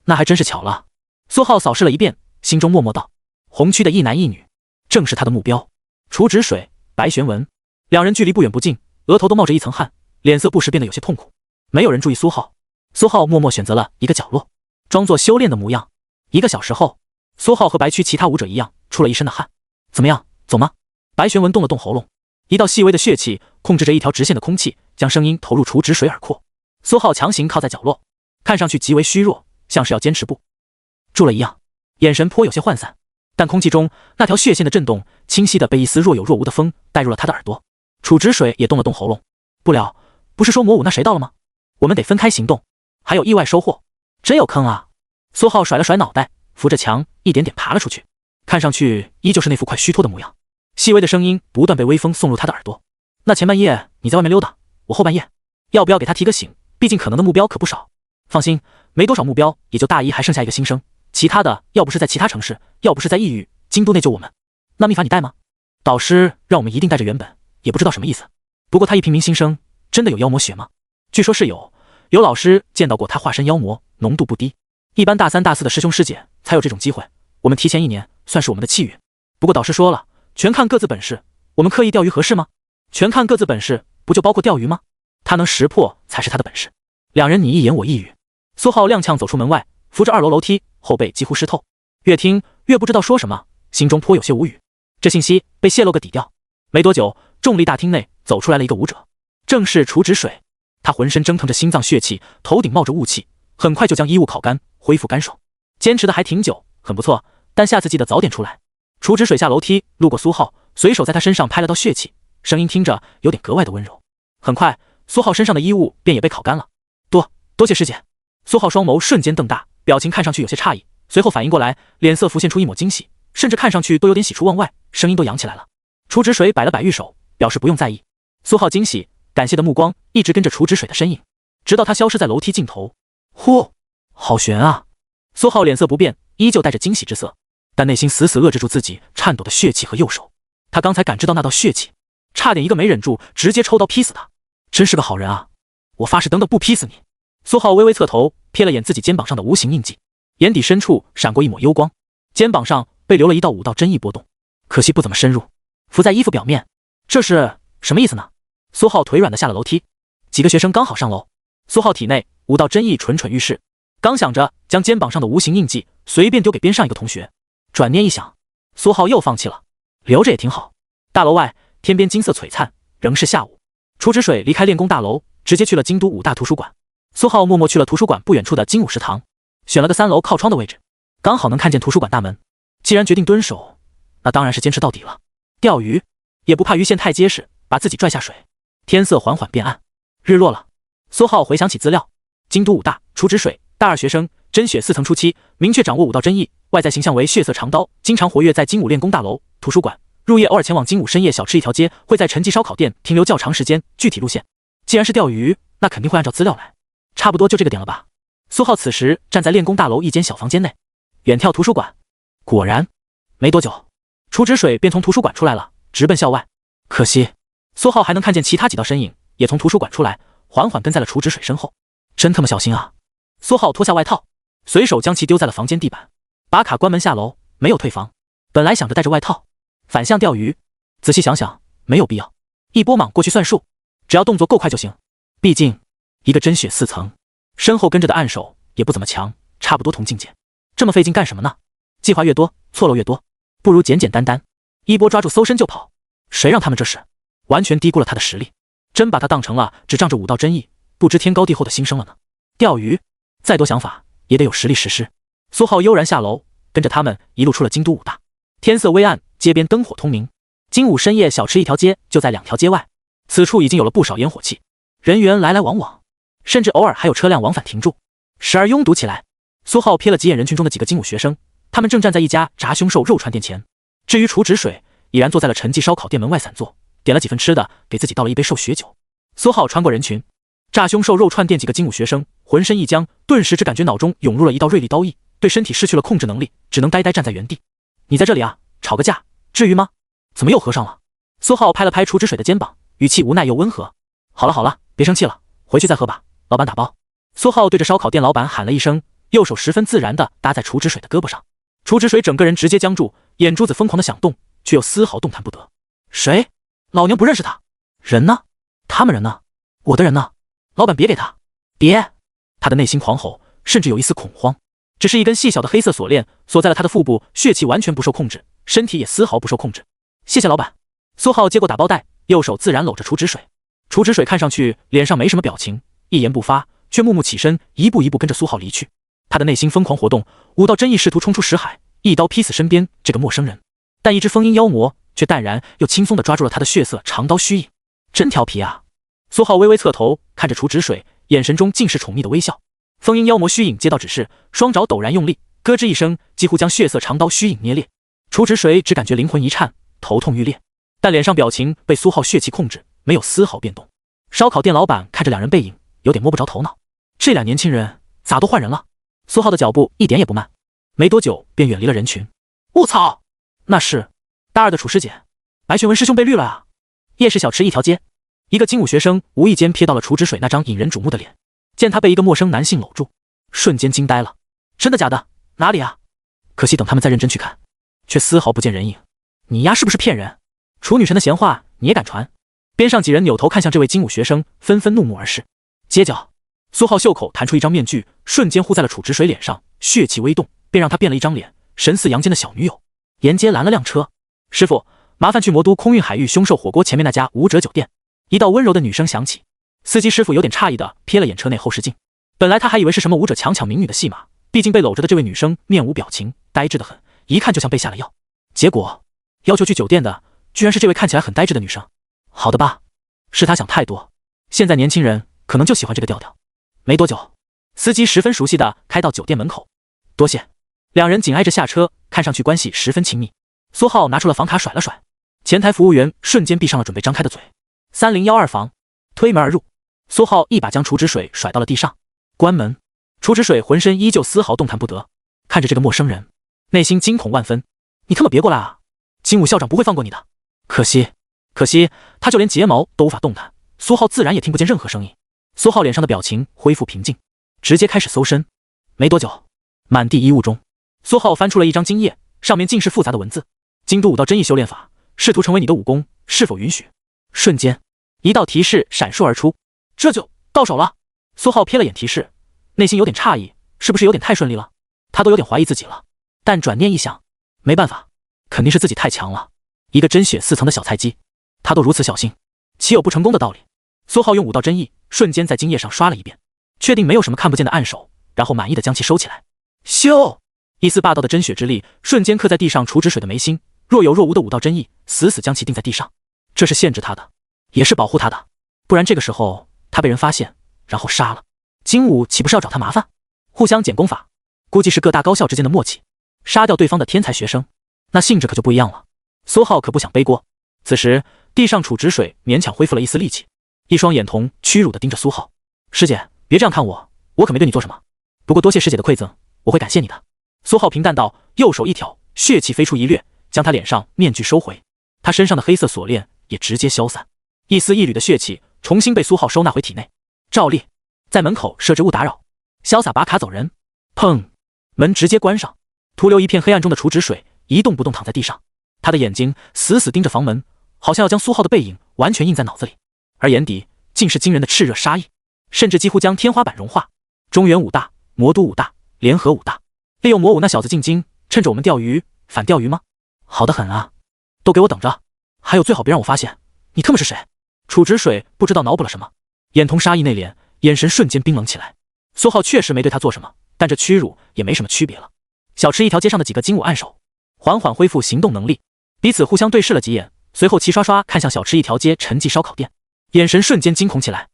那还真是巧了。苏浩扫视了一遍，心中默默道：红区的一男一女，正是他的目标。楚止水、白玄文两人距离不远不近，额头都冒着一层汗，脸色不时变得有些痛苦。没有人注意苏浩，苏浩默默选择了一个角落，装作修炼的模样。1个小时后，苏浩和白区其他武者一样，出了一身的汗。怎么样，走吗？白玄文动了动喉咙，一道细微的血气控制着一条直线的空气，将声音投入楚止水耳廓。苏浩强行靠在角落，看上去极为虚弱，像是要坚持不住了一样，眼神颇有些涣散。但空气中那条血线的震动，清晰的被一丝若有若无的风带入了他的耳朵。楚止水也动了动喉咙，不了，不是说魔武那谁到了吗？我们得分开行动，还有意外收获，真有坑啊！苏浩甩了甩脑袋，扶着墙一点点爬了出去，看上去依旧是那副快虚脱的模样。细微的声音不断被微风送入他的耳朵。那前半夜你在外面溜达，我后半夜要不要给他提个醒？毕竟可能的目标可不少。放心，没多少目标，也就大一还剩下一个新生，其他的要不是在其他城市，要不是在异域，京都内就我们。那秘法你带吗？导师让我们一定带着原本，也不知道什么意思。不过他一平民新生，真的有妖魔血吗？据说是有老师见到过他化身妖魔，浓度不低，一般大3、大4的师兄师姐才有这种机会，我们提前1年算是我们的气运。不过导师说了，全看各自本事，我们刻意钓鱼合适吗？全看各自本事，不就包括钓鱼吗？他能识破才是他的本事。两人你一言我一语，苏浩踉跄走出门外，扶着2楼楼梯，后背几乎湿透，越听越不知道说什么，心中颇有些无语。这信息被泄露个底调。没多久，重力大厅内走出来了一个武者，正是楚止水。他浑身蒸腾着心脏血气，头顶冒着雾气，很快就将衣物烤干，恢复干爽。坚持的还挺久，很不错，但下次记得早点出来。楚止水下楼梯，路过苏浩，随手在他身上拍了道血气，声音听着有点格外的温柔。很快，苏浩身上的衣物便也被烤干了。多谢师姐。苏浩双眸瞬间瞪大，表情看上去有些诧异，随后反应过来，脸色浮现出一抹惊喜，甚至看上去都有点喜出望外，声音都扬起来了。楚止水摆了摆玉手，表示不用在意。苏浩惊喜感谢的目光一直跟着楚止水的身影，直到他消失在楼梯尽头。呼，好悬啊！苏浩脸色不变，依旧带着惊喜之色，但内心死死遏制住自己颤抖的血气和右手。他刚才感知到那道血气，差点一个没忍住，直接抽刀劈死他。真是个好人啊！我发誓等等不劈死你！苏浩微微侧头，瞥了眼自己肩膀上的无形印记，眼底深处闪过一抹幽光，肩膀上被留了一道5道真意波动，可惜不怎么深入，浮在衣服表面。这是什么意思呢？苏浩腿软的下了楼梯，几个学生刚好上楼，苏浩体内5道真意蠢蠢欲试，刚想着将肩膀上的无形印记随便丢给边上一个同学，转念一想，苏浩又放弃了，留着也挺好。大楼外天边金色璀璨，仍是下午。楚止水离开练功大楼，直接去了京都5大图书馆。苏浩默默去了图书馆不远处的精武食堂，选了个3楼靠窗的位置，刚好能看见图书馆大门。既然决定蹲守，那当然是坚持到底了。钓鱼也不怕鱼线太结实，把自己拽下水。天色缓缓变暗，日落了。苏浩回想起资料，京都5大，楚止水，大2学生，真血4层初期，明确掌握5道真意，外在形象为血色长刀，经常活跃在精武练功大楼、图书馆，入夜偶尔前往精武深夜小吃一条街，会在陈记烧烤店停留较长时间。具体路线，既然是钓鱼，那肯定会按照资料来，差不多就这个点了吧。苏浩此时站在练功大楼一间小房间内，远眺图书馆。果然，没多久，楚止水便从图书馆出来了，直奔校外。可惜，苏浩还能看见其他几道身影也从图书馆出来，缓缓跟在了楚止水身后。真他妈小心啊！苏浩脱下外套，随手将其丢在了房间地板，把卡关门下楼，没有退房。本来想着带着外套反向钓鱼，仔细想想没有必要，一波莽过去算数，只要动作够快就行。毕竟一个真血4层，身后跟着的暗手也不怎么强，差不多同境界，这么费劲干什么呢？计划越多，错漏越多，不如简简单单一波抓住搜身就跑。谁让他们这是完全低估了他的实力，真把他当成了只仗着5道真意不知天高地厚的新生了呢。钓鱼再多想法也得有实力实施。苏浩悠然下楼，跟着他们一路出了京都5大。天色微暗，街边灯火通明，精武深夜小吃一条街就在2条街外，此处已经有了不少烟火气，人员来来往往，甚至偶尔还有车辆往返停住，时而拥堵起来。苏浩瞥了几眼人群中的几个精武学生，他们正站在一家炸凶兽肉串店前。至于楚止水，已然坐在了陈记烧烤店门外散坐，点了几份吃的，给自己倒了一杯寿血酒。苏浩穿过人群，炸凶兽肉串店几个精武学生浑身一僵，顿时只感觉脑中涌入了一道锐利刀意，对身体失去了控制能力，只能呆呆站在原地。你在这里啊，吵个架，至于吗？怎么又合上了？苏浩拍了拍楚止水的肩膀，语气无奈又温和。好了好了，别生气了，回去再喝吧，老板打包。苏浩对着烧烤店老板喊了一声，右手十分自然地搭在楚止水的胳膊上。楚止水整个人直接僵住，眼珠子疯狂地响动，却又丝毫动弹不得。谁？老娘不认识他。人呢？他们人呢？我的人呢？老板别给他！别！他的内心狂吼，甚至有一丝恐慌。只是一根细小的黑色锁链锁在了他的腹部，血气完全不受控制，身体也丝毫不受控制。谢谢老板。苏浩接过打包袋，右手自然搂着楚止水。楚止水看上去脸上没什么表情，一言不发，却木木起身，一步一步跟着苏浩离去。他的内心疯狂活动，武道真意试图冲出识海，一刀劈死身边这个陌生人。但一只封印妖魔却淡然又轻松地抓住了他的血色长刀虚影。真调皮啊！苏浩微微侧头看着楚止水，眼神中尽是宠溺的微笑。封印妖魔虚影接到指示，双爪陡然用力，咯吱一声，几乎将血色长刀虚影捏裂。楚止水只感觉灵魂一颤，头痛欲裂，但脸上表情被苏浩血气控制，没有丝毫变动。烧烤店老板看着两人背影，有点摸不着头脑，这俩年轻人咋都换人了？苏浩的脚步一点也不慢，没多久便远离了人群。我操！那是大二的楚师姐，白玄文师兄被绿了啊！夜市小吃一条街，一个精武学生无意间瞥到了楚止水那张引人瞩目的脸，见他被一个陌生男性搂住，瞬间惊呆了。真的假的？哪里啊？可惜等他们再认真去看，却丝毫不见人影。你丫是不是骗人？楚女神的闲话你也敢传？边上几人扭头看向这位精武学生，纷纷怒目而视。街角，苏浩袖口弹出一张面具，瞬间糊在了楚止水脸上，血气微动，便让他变了一张脸，神似阳间的小女友。沿街拦了辆车，师傅，麻烦去魔都空运海域凶兽火锅前面那家武者酒店。一道温柔的女声响起，司机师傅有点诧异的瞥了眼车内后视镜，本来他还以为是什么武者强抢民女的戏码，毕竟被搂着的这位女生面无表情，呆滞的很，一看就像被下了药。结果要求去酒店的居然是这位看起来很呆滞的女生。好的吧，是他想太多，现在年轻人可能就喜欢这个调调。没多久，司机十分熟悉的开到酒店门口。多谢。两人紧挨着下车，看上去关系十分亲密。苏浩拿出了房卡甩了甩，前台服务员瞬间闭上了准备张开的嘴。3012房，推门而入。苏浩一把将楚止水甩到了地上，关门。楚止水浑身依旧丝毫动弹不得，看着这个陌生人，内心惊恐万分。你他妈别过来啊！精武校长不会放过你的。可惜他就连睫毛都无法动弹，苏浩自然也听不见任何声音。苏浩脸上的表情恢复平静，直接开始搜身。没多久，满地衣物中，苏浩翻出了一张经页，上面尽是复杂的文字：京都武道真意修炼法，试图成为你的武功，是否允许？瞬间，一道提示闪烁而出，这就到手了。苏浩瞥了眼提示，内心有点诧异，是不是有点太顺利了？他都有点怀疑自己了。但转念一想，没办法，肯定是自己太强了。一个真血4层的小菜鸡，他都如此小心，岂有不成功的道理？苏浩用武道真意瞬间在经页上刷了一遍，确定没有什么看不见的暗手，然后满意的将其收起来。咻！一丝霸道的真血之力瞬间刻在地上楚止水的眉心，若有若无的武道真意死死将其定在地上。这是限制他的，也是保护他的，不然这个时候他被人发现，然后杀了，精武岂不是要找他麻烦？互相减功法，估计是各大高校之间的默契，杀掉对方的天才学生，那性质可就不一样了。苏浩可不想背锅。此时地上楚止水勉强恢复了一丝力气，一双眼瞳屈辱地盯着苏浩。师姐，别这样看我，我可没对你做什么，不过多谢师姐的馈赠，我会感谢你的。苏浩平淡道，右手一挑，血气飞出一掠，将他脸上面具收回，他身上的黑色锁链也直接消散，一丝一缕的血气重新被苏浩收纳回体内。照例在门口设置勿打扰，潇洒拔卡走人。砰！门直接关上，徒留一片黑暗中的楚止水一动不动躺在地上，他的眼睛死死盯着房门，好像要将苏浩的背影完全印在脑子里，而眼底竟是惊人的炽热杀意，甚至几乎将天花板融化。中原武大、魔都武大、联合武大，利用魔武那小子进京，趁着我们钓鱼反钓鱼吗？好得很啊，都给我等着！还有最好别让我发现，你他妈是谁？楚止水不知道脑补了什么，眼瞳杀意内敛，眼神瞬间冰冷起来。苏浩确实没对他做什么，但这屈辱也没什么区别了。小吃一条街上的几个精武暗手缓缓恢复行动能力，彼此互相对视了几眼，随后齐刷刷看向小吃一条街陈记烧烤店，眼神瞬间惊恐起来。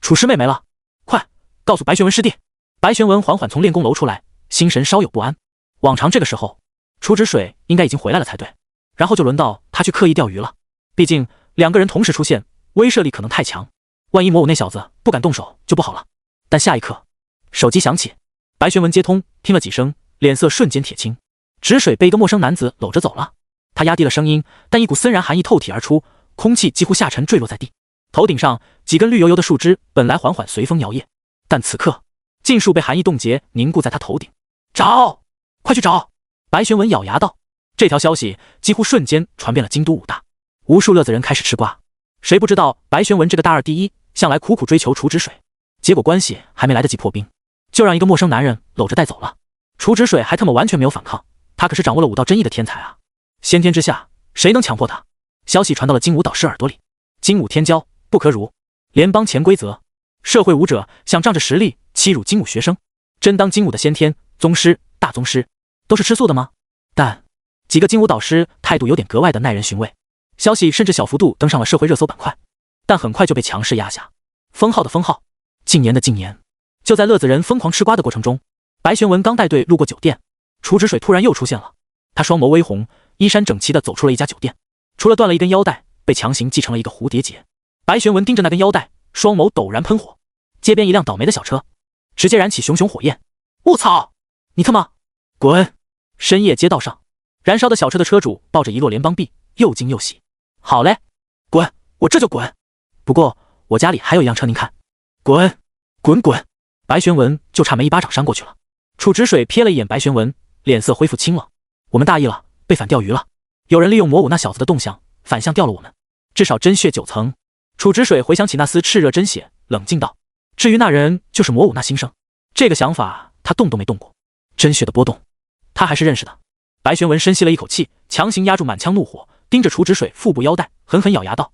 楚师妹没了，快告诉白玄文师弟！白玄文缓缓从练功楼出来，心神稍有不安。往常这个时候，楚止水应该已经回来了才对，然后就轮到他去刻意钓鱼了。毕竟两个人同时出现，威慑力可能太强，万一魔武那小子不敢动手就不好了。但下一刻，手机响起，白玄文接通，听了几声，脸色瞬间铁青。止水被一个陌生男子搂着走了，他压低了声音，但一股森然寒意透体而出，空气几乎下沉坠落在地。头顶上几根绿油油的树枝本来缓缓随风摇曳，但此刻尽数被寒意冻结，凝固在他头顶。找，快去找！白玄文咬牙道。这条消息几乎瞬间传遍了京都五大，无数乐子人开始吃瓜。谁不知道白玄文这个大二第一向来苦苦追求楚止水，结果关系还没来得及破冰，就让一个陌生男人搂着带走了。楚止水还他妈完全没有反抗，他可是掌握了武道真意的天才啊！先天之下，谁能强迫他？消息传到了金武导师耳朵里，精武天骄不可辱，联邦潜规则，社会武者想仗着实力欺辱精武学生，真当精武的先天宗师、大宗师都是吃素的吗？但几个精武导师态度有点格外的耐人寻味，消息甚至小幅度登上了社会热搜板块，但很快就被强势压下。封号的封号，禁言的禁言。就在乐子人疯狂吃瓜的过程中，白玄文刚带队路过酒店，楚止水突然又出现了。他双眸微红，衣衫整齐地走出了一家酒店，除了断了一根腰带，被强行系成了一个蝴蝶结。白玄文盯着那根腰带，双眸陡然喷火。街边一辆倒霉的小车直接燃起熊熊火焰。我操！你他妈滚！深夜街道上，燃烧的小车的车主抱着一摞联邦币，又惊又喜。好嘞，滚！我这就滚。不过我家里还有一辆车，您看。滚！滚滚！白玄文就差没一巴掌扇过去了。楚止水瞥了一眼白玄文，脸色恢复清冷。我们大意了，被反钓鱼了。有人利用魔武那小子的动向，反向钓了我们，至少真血9层。楚止水回想起那丝炽热真血，冷静道：至于那人就是魔武那新生，这个想法他动都没动过。真血的波动，他还是认识的。白玄文深吸了一口气，强行压住满腔怒火，盯着楚止水腹部腰带，狠狠咬牙道：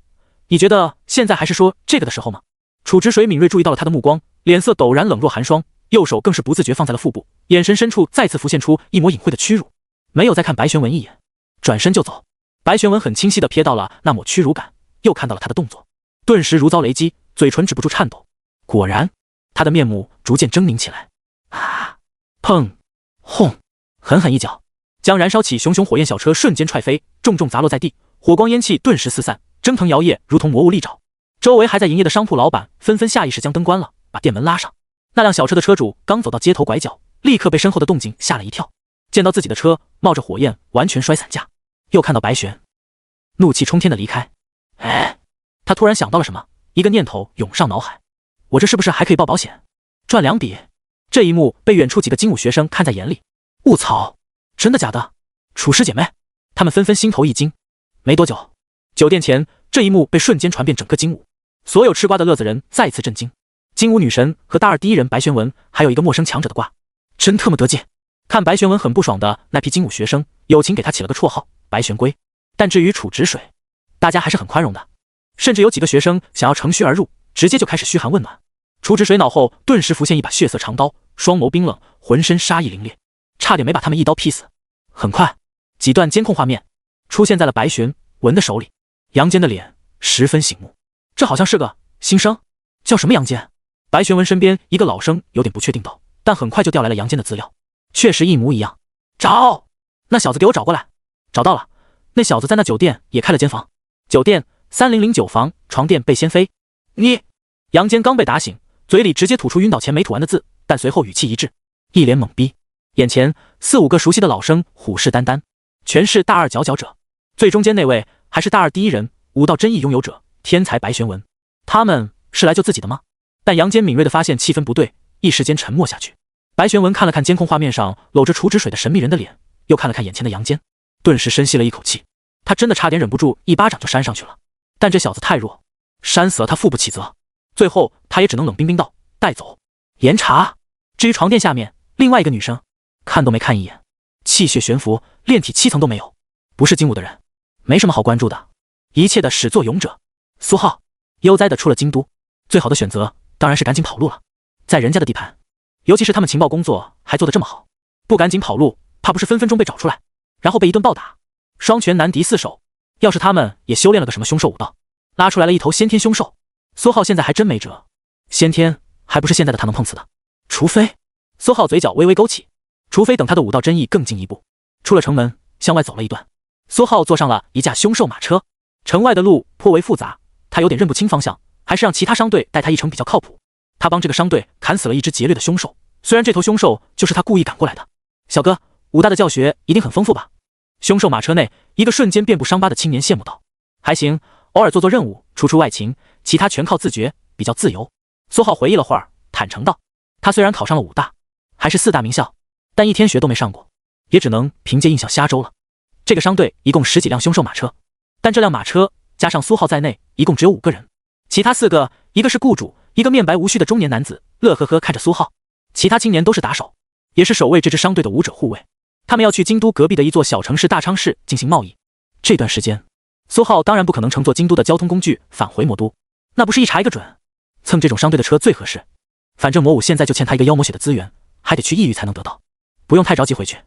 你觉得现在还是说这个的时候吗？楚止水敏锐注意到了他的目光，脸色陡然冷若寒霜，右手更是不自觉放在了腹部，眼神深处再次浮现出一抹隐晦的屈辱，没有再看白玄文一眼，转身就走。白玄文很清晰地瞥到了那抹屈辱感，又看到了他的动作，顿时如遭雷击，嘴唇止不住颤抖。果然，他的面目逐渐狰狞起来。啊！砰！轰！狠狠一脚，将燃烧起熊熊火焰小车瞬间踹飞，重重砸落在地，火光烟气顿时四散，蒸腾摇曳，如同魔物利爪。周围还在营业的商铺老板纷纷下意识将灯关了，把店门拉上。那辆小车的车主刚走到街头拐角，立刻被身后的动静吓了一跳，见到自己的车冒着火焰完全摔散架，又看到白玄，怒气冲天的离开。哎，他突然想到了什么，一个念头涌上脑海：我这是不是还可以报保险，赚2笔？这一幕被远处几个精武学生看在眼里。我操，真的假的？楚师姐妹，他们纷纷心头一惊。没多久，酒店前这一幕被瞬间传遍整个精武，所有吃瓜的乐子人再次震惊。精武女神和大二第一人白玄文，还有一个陌生强者的瓜，真特么得劲！看白玄文很不爽的那批精武学生，友情给他起了个绰号白玄龟。但至于楚止水，大家还是很宽容的，甚至有几个学生想要乘虚而入，直接就开始嘘寒问暖。楚止水脑后顿时浮现一把血色长刀，双眸冰冷，浑身杀意凌冽，差点没把他们一刀劈死。很快，几段监控画面出现在了白玄文的手里。杨坚的脸十分醒目，这好像是个新生，叫什么杨坚？白玄文身边一个老生有点不确定道，但很快就调来了杨坚的资料，确实一模一样。找，那小子给我找过来。找到了，那小子在那酒店也开了间房，酒店3009房，床垫被掀飞。你，杨坚刚被打醒，嘴里直接吐出晕倒前没吐完的字，但随后语气一滞，一脸懵逼。眼前4、5个熟悉的老生虎视眈眈，全是大二佼佼者，最中间那位还是大二第一人，武道真意拥有者，天才白玄文。他们是来救自己的吗？但杨坚敏锐地发现气氛不对，一时间沉默下去。白玄文看了看监控画面上搂着楚止水的神秘人的脸，又看了看眼前的杨坚，顿时深吸了一口气。他真的差点忍不住一巴掌就扇上去了，但这小子太弱，扇死了他负不起责。最后他也只能冷冰冰道：带走，严查。至于床垫下面另外一个女生，看都没看一眼，气血悬浮，炼体7层都没有，不是精武的人，没什么好关注的。一切的始作俑者苏浩悠哉的出了京都，最好的选择当然是赶紧跑路了，在人家的地盘，尤其是他们情报工作还做得这么好，不赶紧跑路，怕不是分分钟被找出来，然后被一顿暴打。双拳难敌4手，要是他们也修炼了个什么凶兽武道，拉出来了一头先天凶兽，苏浩现在还真没辙。先天还不是现在的他能碰瓷的，除非……苏浩嘴角微微勾起，除非等他的武道真意更进一步。出了城门，向外走了一段，苏浩坐上了一架凶兽马车，城外的路颇为复杂，他有点认不清方向，还是让其他商队带他一程比较靠谱。他帮这个商队砍死了一只劫掠的凶兽，虽然这头凶兽就是他故意赶过来的。小哥，武大的教学一定很丰富吧？凶兽马车内，一个瞬间遍布伤疤的青年羡慕道。还行，偶尔做做任务，出出外勤，其他全靠自觉，比较自由。苏浩回忆了会儿，坦诚道，他虽然考上了武大，还是4大名校，但一天学都没上过，也只能凭借印象瞎诌了。这个商队一共10几辆凶兽马车，但这辆马车加上苏浩在内，一共只有5个人，其他4个，一个是雇主，一个面白无须的中年男子，乐呵呵看着苏浩，其他青年都是打手，也是守卫这支商队的武者护卫。他们要去京都隔壁的一座小城市大昌市进行贸易。这段时间，苏浩当然不可能乘坐京都的交通工具返回魔都，那不是一查一个准，蹭这种商队的车最合适。反正魔武现在就欠他一个妖魔血的资源，还得去异域才能得到，不用太着急回去。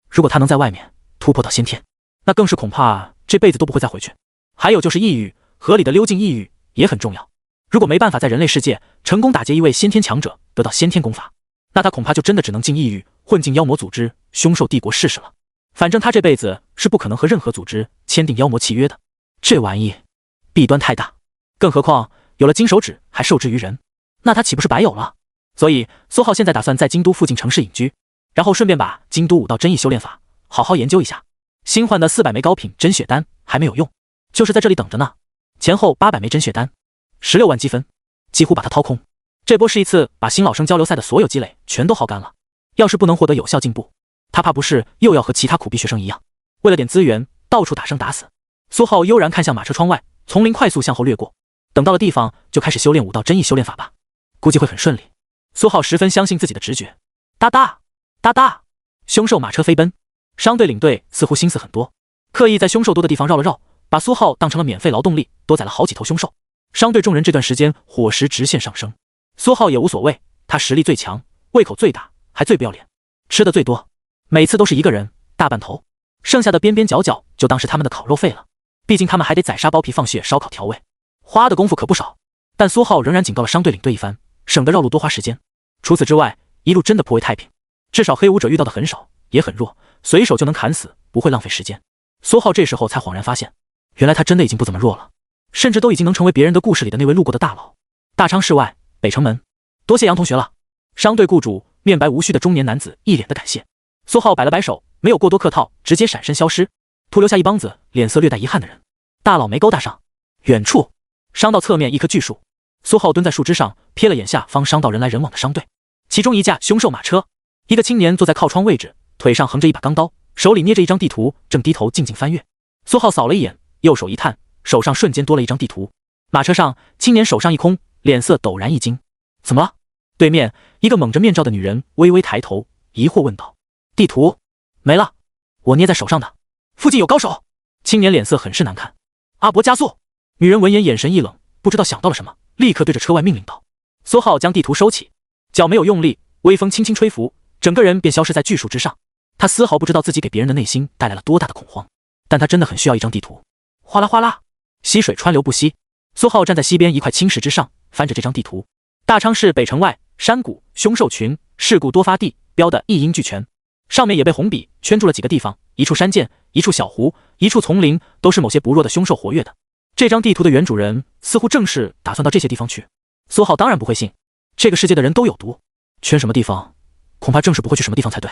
如果他能在外面突破到先天，那更是恐怕这辈子都不会再回去。还有就是异域，合理的溜进异域也很重要。如果没办法在人类世界成功打劫一位先天强者，得到先天功法，那他恐怕就真的只能进异域，混进妖魔组织、凶兽帝国试试了。反正他这辈子是不可能和任何组织签订妖魔契约的，这玩意弊端太大。更何况有了金手指还受制于人，那他岂不是白有了？所以苏浩现在打算在京都附近城市隐居，然后顺便把京都武道真意修炼法好好研究一下。新换的400枚高品真血丹还没有用，就是在这里等着呢。前后800枚真血丹，16万积分，几乎把它掏空。这波是一次把新老生交流赛的所有积累全都耗干了。要是不能获得有效进步，他怕不是又要和其他苦逼学生一样，为了点资源到处打生打死。苏浩悠然看向马车窗外，丛林快速向后掠过，等到了地方就开始修炼武道真意修炼法吧，估计会很顺利。苏浩十分相信自己的直觉。哒哒哒哒，凶兽马车飞奔，商队领队似乎心思很多，刻意在凶兽多的地方绕了绕，把苏浩当成了免费劳动力，多宰了好几头凶兽。商队众人这段时间伙食直线上升，苏浩也无所谓，他实力最强，胃口最大，还最不要脸，吃的最多，每次都是一个人大半头，剩下的边边角角就当是他们的烤肉费了。毕竟他们还得宰杀剥皮放血烧烤调味，花的功夫可不少。但苏浩仍然警告了商队领队一番，省得绕路多花时间。除此之外，一路真的颇为太平，至少黑武者遇到的很少，也很弱，随手就能砍死，不会浪费时间。苏浩这时候才恍然发现，原来他真的已经不怎么弱了，甚至都已经能成为别人的故事里的那位路过的大佬。大昌市外北城门，多谢杨同学了。商队雇主面白无须的中年男子一脸的感谢。苏浩摆了摆手，没有过多客套，直接闪身消失，徒留下一帮子脸色略带遗憾的人。大佬没勾搭上。远处商道侧面一棵巨树，苏浩蹲在树枝上瞥了眼下方商道人来人往的商队，其中一架凶兽马车，一个青年坐在靠窗位置，腿上横着一把钢刀，手里捏着一张地图，正低头静静翻阅。苏浩扫了一眼，右手一探，手上瞬间多了一张地图。马车上青年手上一空，脸色陡然一惊。怎么了？对面一个蒙着面罩的女人微微抬头，疑惑问道。地图没了，我捏在手上的。附近有高手。青年脸色很是难看。阿伯加速。女人闻言眼神一冷，不知道想到了什么，立刻对着车外命令道。苏浩将地图收起，脚没有用力，微风轻轻吹拂，整个人便消失在巨树之上。他丝毫不知道自己给别人的内心带来了多大的恐慌，但他真的很需要一张地图。哗啦哗啦，溪水川流不息。苏浩站在溪边一块青石之上，翻着这张地图。大昌市北城外，山谷、凶兽群、事故多发地标的一应俱全，上面也被红笔圈住了几个地方，一处山涧，一处小湖，一处丛林，都是某些不弱的凶兽活跃的。这张地图的原主人似乎正是打算到这些地方去。苏浩当然不会信，这个世界的人都有毒，圈什么地方，恐怕正是不会去什么地方才对。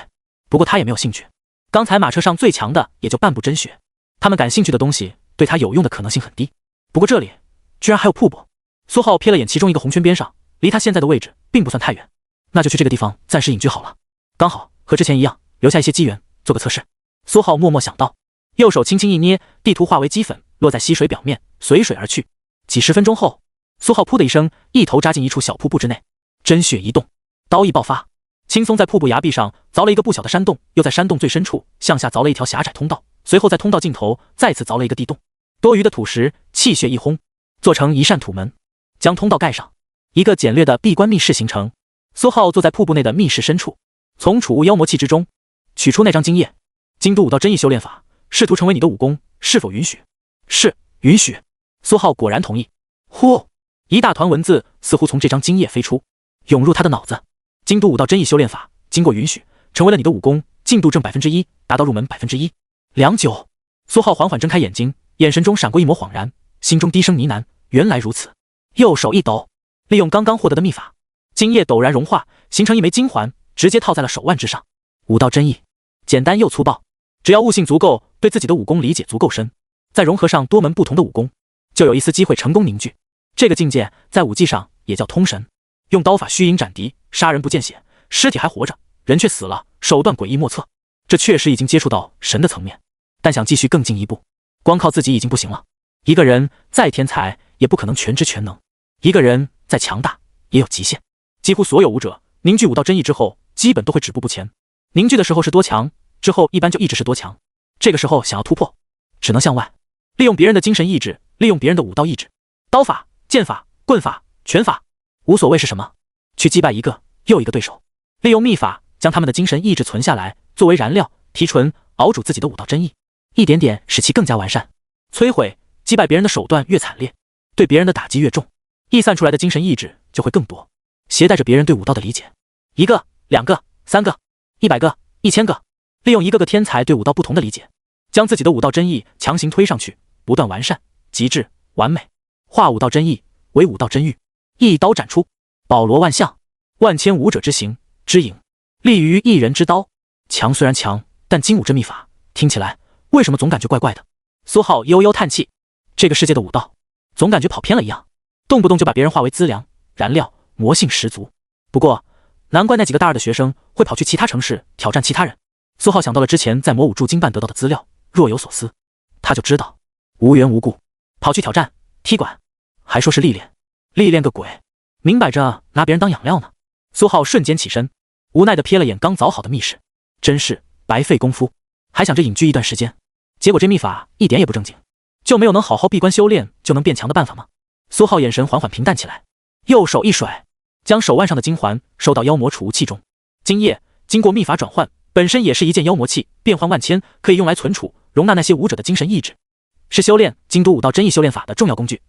不过他也没有兴趣，刚才马车上最强的也就半部真血，他们感兴趣的东西对他有用的可能性很低。不过这里居然还有瀑布。苏浩瞥了眼其中一个红圈边上，离他现在的位置并不算太远，那就去这个地方暂时隐居好了，刚好和之前一样，留下一些机缘做个测试。苏浩默默想到，右手轻轻一捏，地图化为齑粉，落在溪水表面，随水而去。几十分钟后，苏浩噗的一声，一头扎进一处小瀑布之内，真血一动，刀意爆发，轻松在瀑布崖壁上凿了一个不小的山洞，又在山洞最深处向下凿了一条狭窄通道，随后在通道尽头再次凿了一个地洞，多余的土石气血一轰，做成一扇土门，将通道盖上。一个简略的闭关密室形成。苏浩坐在瀑布内的密室深处，从储物妖魔器之中取出那张经页。京都武道真意修炼法，试图成为你的武功，是否允许？是，允许。苏浩果然同意。呼，一大团文字似乎从这张经页飞出，涌入他的脑子。京都武道真意修炼法经过允许，成为了你的武功进度正1%，达到入门1%。良久，苏浩缓缓睁开眼睛，眼神中闪过一抹恍然，心中低声呢喃：原来如此。右手一抖，利用刚刚获得的秘法，精液陡然融化，形成一枚金环，直接套在了手腕之上。武道真意，简单又粗暴，只要悟性足够，对自己的武功理解足够深，再融合上多门不同的武功，就有一丝机会成功凝聚。这个境界在武技上也叫通神，用刀法虚影斩敌，杀人不见血，尸体还活着，人却死了，手段诡异莫测。这确实已经接触到神的层面，但想继续更进一步，光靠自己已经不行了。一个人再天才，也不可能全知全能；一个人再强大，也有极限。几乎所有武者凝聚武道真意之后，基本都会止步不前。凝聚的时候是多强，之后一般就一直是多强。这个时候想要突破，只能向外，利用别人的精神意志，利用别人的武道意志，刀法、剑法、棍法、拳法，无所谓是什么，去击败一个又一个对手，利用秘法将他们的精神意志存下来，作为燃料，提纯熬煮自己的武道真意，一点点使其更加完善。摧毁、击败别人的手段越惨烈，对别人的打击越重，溢散出来的精神意志就会更多，携带着别人对武道的理解，一个、两个、三个、100个、1000个，利用一个个天才对武道不同的理解，将自己的武道真意强行推上去，不断完善、极致、完美，化武道真意为武道真欲，一刀斩出，宝罗万象，万千武者之形之影，立于一人之刀。强虽然强，但精武这秘法听起来为什么总感觉怪怪的？苏浩悠悠叹气，这个世界的武道总感觉跑偏了一样，动不动就把别人化为资粮、燃料，魔性十足。不过难怪那几个大二的学生会跑去其他城市挑战其他人。苏浩想到了之前在魔武铸金办得到的资料，若有所思。他就知道无缘无故跑去挑战踢馆，还说是历练，历练个鬼，明摆着拿别人当养料呢。苏浩瞬间起身，无奈地瞥了眼刚凿好的密室，真是白费功夫，还想着隐居一段时间，结果这秘法一点也不正经，就没有能好好闭关修炼就能变强的办法吗？苏浩眼神缓缓平淡起来，右手一甩，将手腕上的金环收到妖魔储物器中。金液经过秘法转换，本身也是一件妖魔器，变幻万千，可以用来存储容纳那些武者的精神意志，是修炼精读武道真意修炼法的重要工具。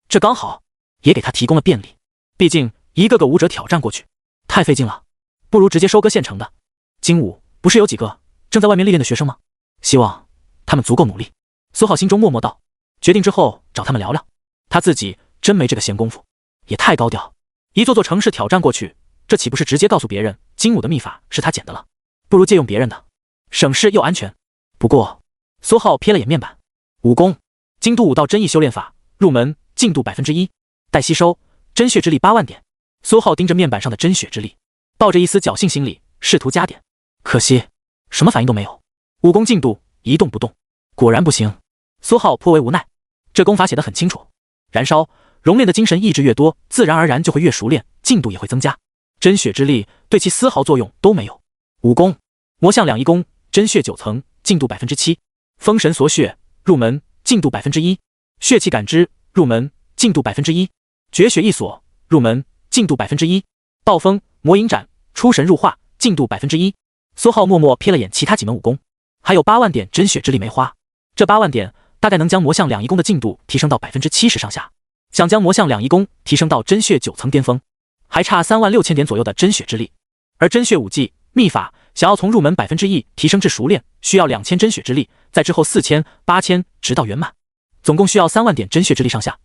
这刚好也给他提供了便利，毕竟一个个武者挑战过去太费劲了，不如直接收割现成的。精武不是有几个正在外面历练的学生吗？希望他们足够努力。苏浩心中默默道，决定之后找他们聊聊。他自己真没这个闲工夫，也太高调，一座座城市挑战过去，这岂不是直接告诉别人精武的秘法是他捡的了？不如借用别人的，省事又安全。不过苏浩瞥了眼面板，武功精读武道真意修炼法，入门进度 1%， 待吸收真血之力8万点。苏浩盯着面板上的真血之力，抱着一丝侥幸心理，试图加点，可惜什么反应都没有。武功进度一动不动，果然不行。苏浩颇为无奈，这功法写得很清楚，燃烧熔炼的精神意志越多，自然而然就会越熟练，进度也会增加。真血之力对其丝毫作用都没有。武功魔象两仪功，真血9层，进度 7%， 封神锁血入门，进度 1%， 血气感知入门，进度 1%， 绝血一锁入门，进度 1%， 暴风魔影斩出神入化，进度 1%。 苏浩默默瞥了眼其他几门武功，还有8万点真血之力没花，这8万点大概能将魔象两仪功的进度提升到 70% 上下。想将魔象两仪功提升到真血9层巅峰，还差36000点左右的真血之力。而真血武技秘法想要从入门1%提升至熟练，需要2000真血之力，在之后4000、8000直到圆满，总共需要3万点真血之力上下。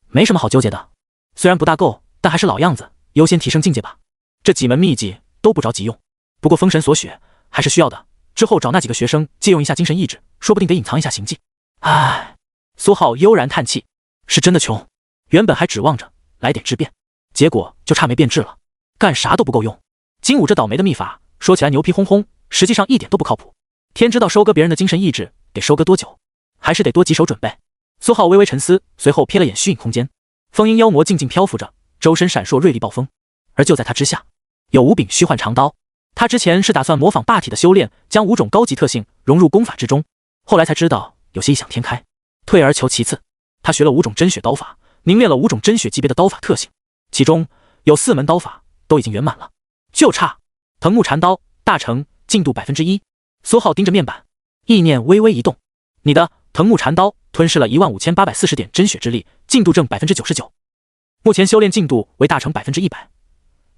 没什么好纠结的，虽然不大够，但还是老样子，优先提升境界吧。这几门秘籍都不着急用，不过封神锁血还是需要的，之后找那几个学生借用一下精神意志，说不定得隐藏一下行迹。唉，苏浩悠然叹气，是真的穷，原本还指望着来点质变，结果就差没变质了，干啥都不够用。精武这倒霉的秘法说起来牛皮哄哄，实际上一点都不靠谱。天知道收割别人的精神意志得收割多久，还是得多几手准备。苏浩微微沉思，随后瞥了眼虚影空间，风鹰妖魔静静漂浮着，周身闪烁锐利暴风，而就在他之下有5柄虚幻长刀。他之前是打算模仿霸体的修炼，将5种高级特性融入功法之中，后来才知道有些异想天开，退而求其次，他学了5种真血刀法，凝练了5种真血级别的刀法特性，其中有4门刀法都已经圆满了，就差藤木禅刀大成，进度 1%。 苏浩盯着面板，意念微微一动，你的藤木禅刀吞噬了15840点真血之力，进度正 99%， 目前修炼进度为大成 100%，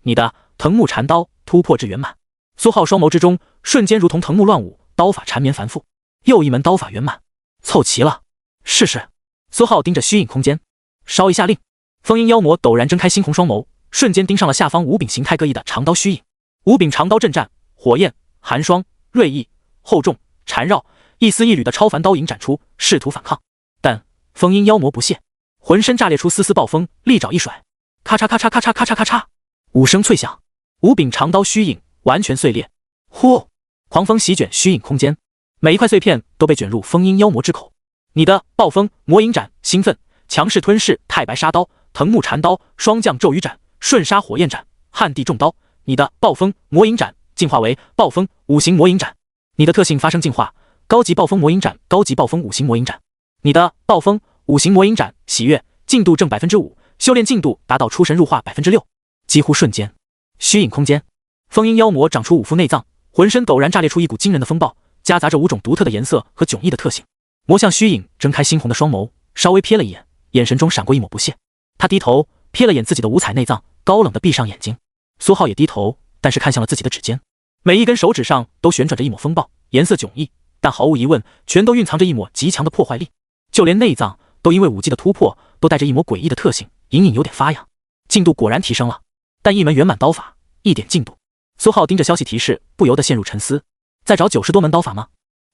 你的藤木禅刀突破至圆满。苏浩双眸之中瞬间如同藤木乱舞，刀法缠绵繁复，又一门刀法圆满，凑齐了，试试。苏浩盯着虚影空间，稍一下令，风鹰妖魔陡然睁开猩红双眸，瞬间盯上了下方五柄形态各异的长刀虚影。五柄长刀震战，火焰、寒霜、锐意、厚重、缠绕，一丝一缕的超凡刀影展出，试图反抗。但风鹰妖魔不屑，浑身炸裂出丝丝暴风，利爪一甩，咔嚓咔嚓咔嚓咔嚓咔嚓，5声脆响，五柄长刀虚影完全碎裂。呼！狂风席卷虚影空间，每一块碎片都被卷入风鹰妖魔之口。你的暴风魔影斩，兴奋，强势吞噬太白沙刀、藤木缠刀、霜降骤雨斩、瞬杀火焰斩、旱地重刀。你的暴风魔影斩进化为暴风五行魔影斩，你的特性发生进化，高级暴风魔影斩，高级暴风五行魔影斩。你的暴风五行魔影斩喜悦，进度正 5%， 修炼进度达到出神入化 6%。 几乎瞬间，虚影空间，风鹰妖魔长出5副内脏，浑身陡然炸裂出一股惊人的风暴，夹杂着5种独特的颜色和迥异的特性。魔像虚影睁开猩红的双眸，稍微瞥了一眼，眼神中闪过一抹不屑。他低头瞥了眼自己的5彩内脏，高冷地闭上眼睛。苏浩也低头，但是看向了自己的指尖，每一根手指上都旋转着一抹风暴，颜色迥异，但毫无疑问，全都蕴藏着一抹极强的破坏力。就连内脏都因为武技的突破，都带着一抹诡异的特性，隐隐有点发痒。进度果然提升了，但一门圆满刀法，一点进度。苏浩盯着消息提示，不由得陷入沉思。再找90多门刀法吗？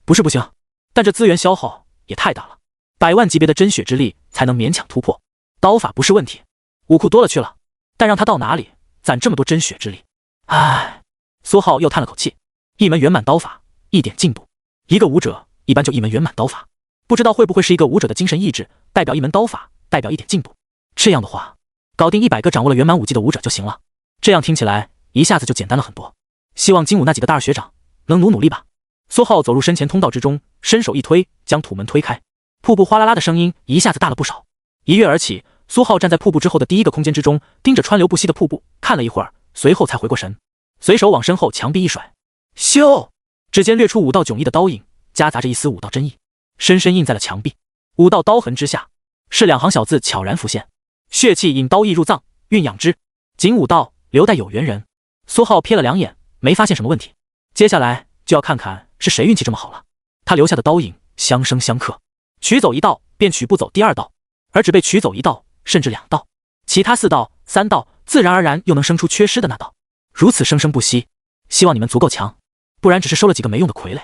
不是不行，但这资源消耗也太大了，100万级别的真血之力才能勉强突破。刀法不是问题，武库多了去了，但让他到哪里攒这么多真血之力？唉，苏浩又叹了口气。一门圆满刀法，一点进度。一个武者一般就一门圆满刀法，不知道会不会是一个武者的精神意志，代表一门刀法，代表一点进度。这样的话，搞定100个掌握了圆满武技的武者就行了。这样听起来一下子就简单了很多。希望精武那几个大二学长能努力吧。苏浩走入身前通道之中，伸手一推，将土门推开。瀑布哗啦啦的声音一下子大了不少。一跃而起，苏浩站在瀑布之后的第一个空间之中，盯着川流不息的瀑布看了一会儿，随后才回过神，随手往身后墙壁一甩，咻！指尖掠出5道迥异的刀影，夹杂着一丝武道真意，深深印在了墙壁。5道刀痕之下，是2行小字悄然浮现：血气引刀意入脏，运养之，仅武道，留待有缘人。苏浩瞥了2眼，没发现什么问题。接下来就要看看是谁运气这么好了。他留下的刀影相生相克，取走1道便取不走第2道，而只被取走1道甚至2道，其他4道、3道自然而然又能生出缺失的那道，如此生生不息。希望你们足够强，不然只是收了几个没用的傀儡。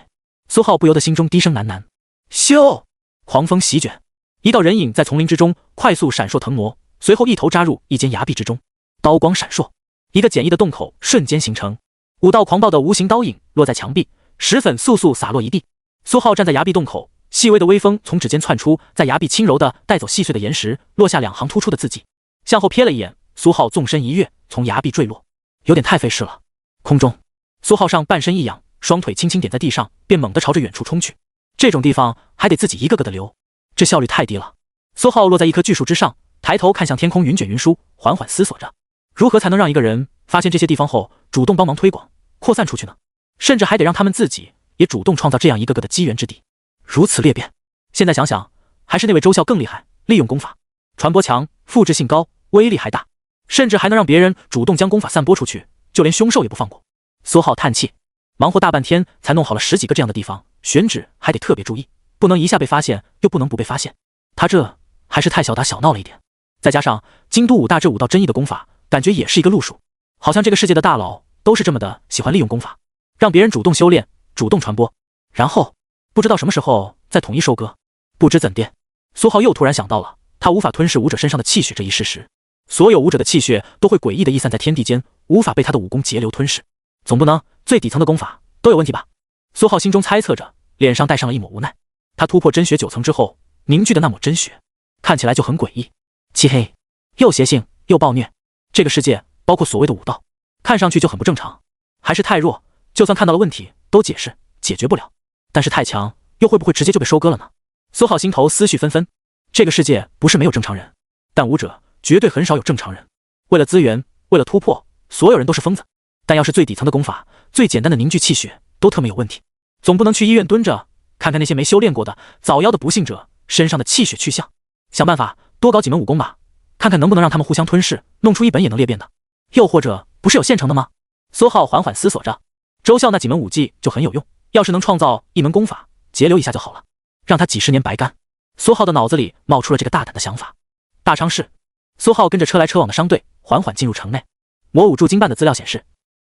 苏浩不由得心中低声喃喃。咻！狂风席卷，一道人影在丛林之中快速闪烁腾挪，随后一头扎入一间崖壁之中，刀光闪烁，一个简易的洞口瞬间形成，5道狂暴的无形刀影落在墙壁，石粉簌簌洒落一地。苏浩站在崖壁洞口，细微的微风从指尖窜出，在崖壁轻柔地带走细碎的岩石，落下2行突出的字迹。向后瞥了一眼，苏浩纵身一跃，从崖壁坠落，有点太费事了。空中，苏浩上半身一仰，双腿轻轻点在地上，便猛地朝着远处冲去。这种地方还得自己一个个的溜，这效率太低了。苏浩落在一棵巨树之上，抬头看向天空云卷云舒，缓缓思索着，如何才能让一个人发现这些地方后，主动帮忙推广扩散出去呢？甚至还得让他们自己也主动创造这样一个个的机缘之地。如此裂变，现在想想，还是那位周笑更厉害，利用功法传播强，复制性高，威力还大，甚至还能让别人主动将功法散播出去，就连凶兽也不放过。苏浩叹气，忙活大半天才弄好了10几个这样的地方，选址还得特别注意，不能一下被发现，又不能不被发现。他这还是太小打小闹了一点。再加上京都5大这5道真意的功法，感觉也是一个路数。好像这个世界的大佬都是这么的喜欢利用功法，让别人主动修炼，主动传播，然后不知道什么时候再统一收割。不知怎地，苏浩又突然想到了他无法吞噬武者身上的气血这一事实。所有武者的气血都会诡异的逸散在天地间，无法被他的武功截流吞噬。总不能最底层的功法都有问题吧？苏浩心中猜测着，脸上带上了一抹无奈。他突破真血9层之后凝聚的那抹真血，看起来就很诡异。漆黑，又邪性又暴虐。这个世界包括所谓的武道，看上去就很不正常，还是太弱，就算看到了问题都解决不了。但是太强，又会不会直接就被收割了呢？苏浩心头思绪纷纷。这个世界不是没有正常人，但武者绝对很少有正常人。为了资源，为了突破，所有人都是疯子。但要是最底层的功法，最简单的凝聚气血都特没有问题，总不能去医院蹲着，看看那些没修炼过的早夭的不幸者身上的气血去向，想办法多搞几门武功吧，看看能不能让他们互相吞噬，弄出一本也能裂变的。又或者不是有现成的吗？苏浩缓缓思索着，周笑那几门武技就很有用，要是能创造一门功法，节流一下就好了，让他几10年白干。苏浩的脑子里冒出了这个大胆的想法。大昌市，苏浩跟着车来车往的商队缓缓进入城内。魔武驻京办的资料显示，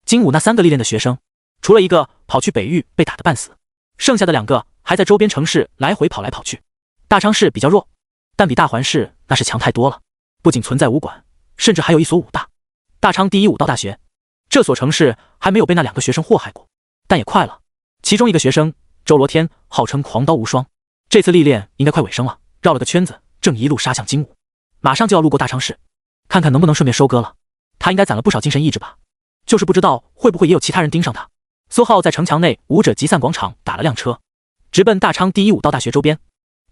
精武那3个历练的学生，除了一个跑去北域被打得半死，剩下的2个还在周边城市来回跑来跑去。大昌市比较弱，但比大环市那是强太多了。不仅存在武馆，甚至还有一所武大，大昌第一武道大学。这所城市还没有被那2个学生祸害过，但也快了。其中一个学生周罗天号称狂刀无双，这次历练应该快尾声了，绕了个圈子，正一路杀向精武，马上就要路过大昌市，看看能不能顺便收割了。他应该攒了不少精神意志吧，就是不知道会不会也有其他人盯上他。苏浩在城墙内武者集散广场打了辆车，直奔大昌第一武道大学周边。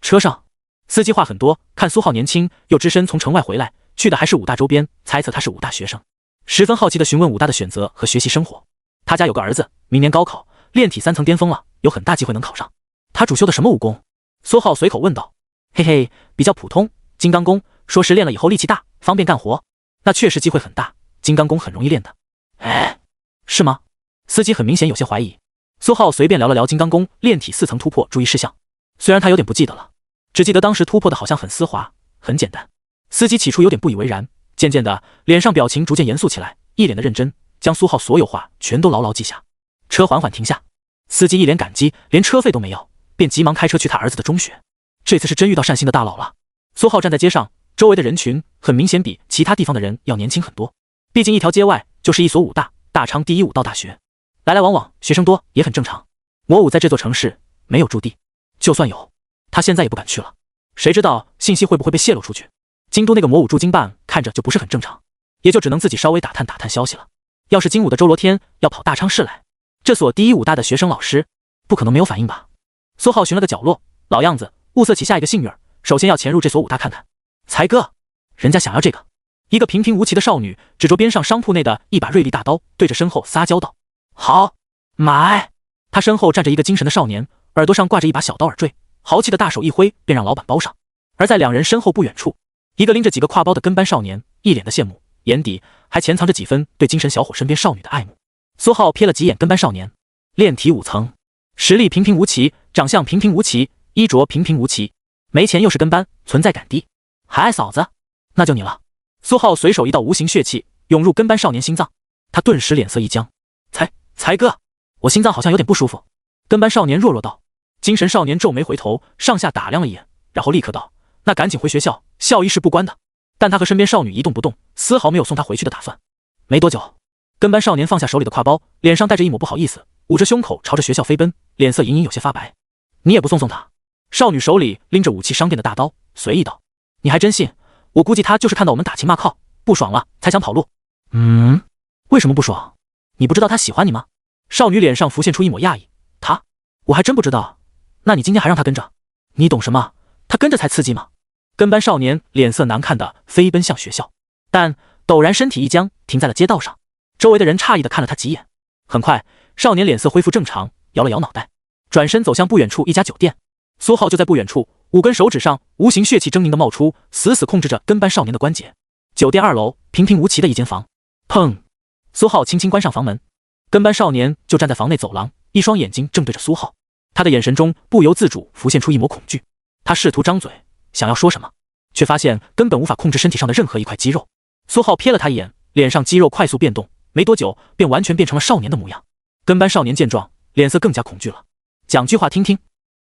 车上司机话很多，看苏浩年轻又只身从城外回来，去的还是武大周边，猜测他是武大学生，十分好奇地询问武大的选择和学习生活。他家有个儿子，明年高考炼体3层巅峰了，有很大机会能考上。他主修的什么武功？苏浩随口问道。嘿嘿，比较普通，金刚功，说是练了以后力气大，方便干活。那确实机会很大，金刚功很容易练的。哎，是吗？司机很明显有些怀疑。苏浩随便聊了聊金刚功炼体4层突破注意事项，虽然他有点不记得了，只记得当时突破的好像很丝滑，很简单。司机起初有点不以为然，渐渐的脸上表情逐渐严肃起来，一脸的认真，将苏浩所有话全都牢牢记下。车缓缓停下，司机一脸感激，连车费都没要，便急忙开车去他儿子的中学。这次是真遇到善心的大佬了。苏浩站在街上，周围的人群很明显比其他地方的人要年轻很多，毕竟一条街外就是一所武大，大昌第一武道大学，来来往往，学生多也很正常。魔武在这座城市没有驻地，就算有，他现在也不敢去了，谁知道信息会不会被泄露出去。京都那个魔武驻京办看着就不是很正常，也就只能自己稍微打探消息了。要是精武的周罗天要跑大昌市来，这所第一武大的学生老师不可能没有反应吧？苏浩寻了个角落，老样子，物色起下一个幸运儿，首先要潜入这所武大看看。才哥，人家想要这个。一个平平无奇的少女指着边上商铺内的一把锐利大刀，对着身后撒娇道：好，买。他身后站着一个精神的少年，耳朵上挂着一把小刀耳坠，豪气的大手一挥便让老板包上。而在2人身后不远处，一个拎着几个挎包的跟班少年，一脸的羡慕，眼底还潜藏着几分对精神小伙身边少女的爱慕。苏浩瞥了几眼跟班少年，炼体5层，实力平平无奇，长相平平无奇，衣着平平无奇，没钱又是跟班，存在感低，还爱嫂子，那就你了。苏浩随手一道无形血气涌入跟班少年心脏，他顿时脸色一僵。才哥，我心脏好像有点不舒服。跟班少年弱弱道。精神少年皱眉回头，上下打量了一眼，然后立刻道：那赶紧回学校，校医是不关的。但他和身边少女一动不动，丝毫没有送他回去的打算。没多久，跟班少年放下手里的挎包，脸上带着一抹不好意思，捂着胸口朝着学校飞奔，脸色隐隐有些发白。你也不送他？少女手里拎着武器商店的大刀，随意道。你还真信？我估计他就是看到我们打情骂俏，不爽了才想跑路。为什么不爽？你不知道他喜欢你吗？少女脸上浮现出一抹讶异。我还真不知道。那你今天还让他跟着？你懂什么？他跟着才刺激吗？跟班少年脸色难看的飞奔向学校，但陡然身体一僵，停在了街道上。周围的人诧异的看了他几眼。很快，少年脸色恢复正常，摇了摇脑袋，转身走向不远处一家酒店。苏浩就在不远处，5根手指上无形血气狰狞的冒出，死死控制着跟班少年的关节。酒店2楼，平平无奇的一间房。砰！苏浩轻轻关上房门，跟班少年就站在房内走廊，一双眼睛正对着苏浩，他的眼神中不由自主浮现出一抹恐惧。他试图张嘴想要说什么，却发现根本无法控制身体上的任何一块肌肉。苏浩瞥了他一眼，脸上肌肉快速变动，没多久便完全变成了少年的模样。跟班少年见状，脸色更加恐惧了。讲句话听听。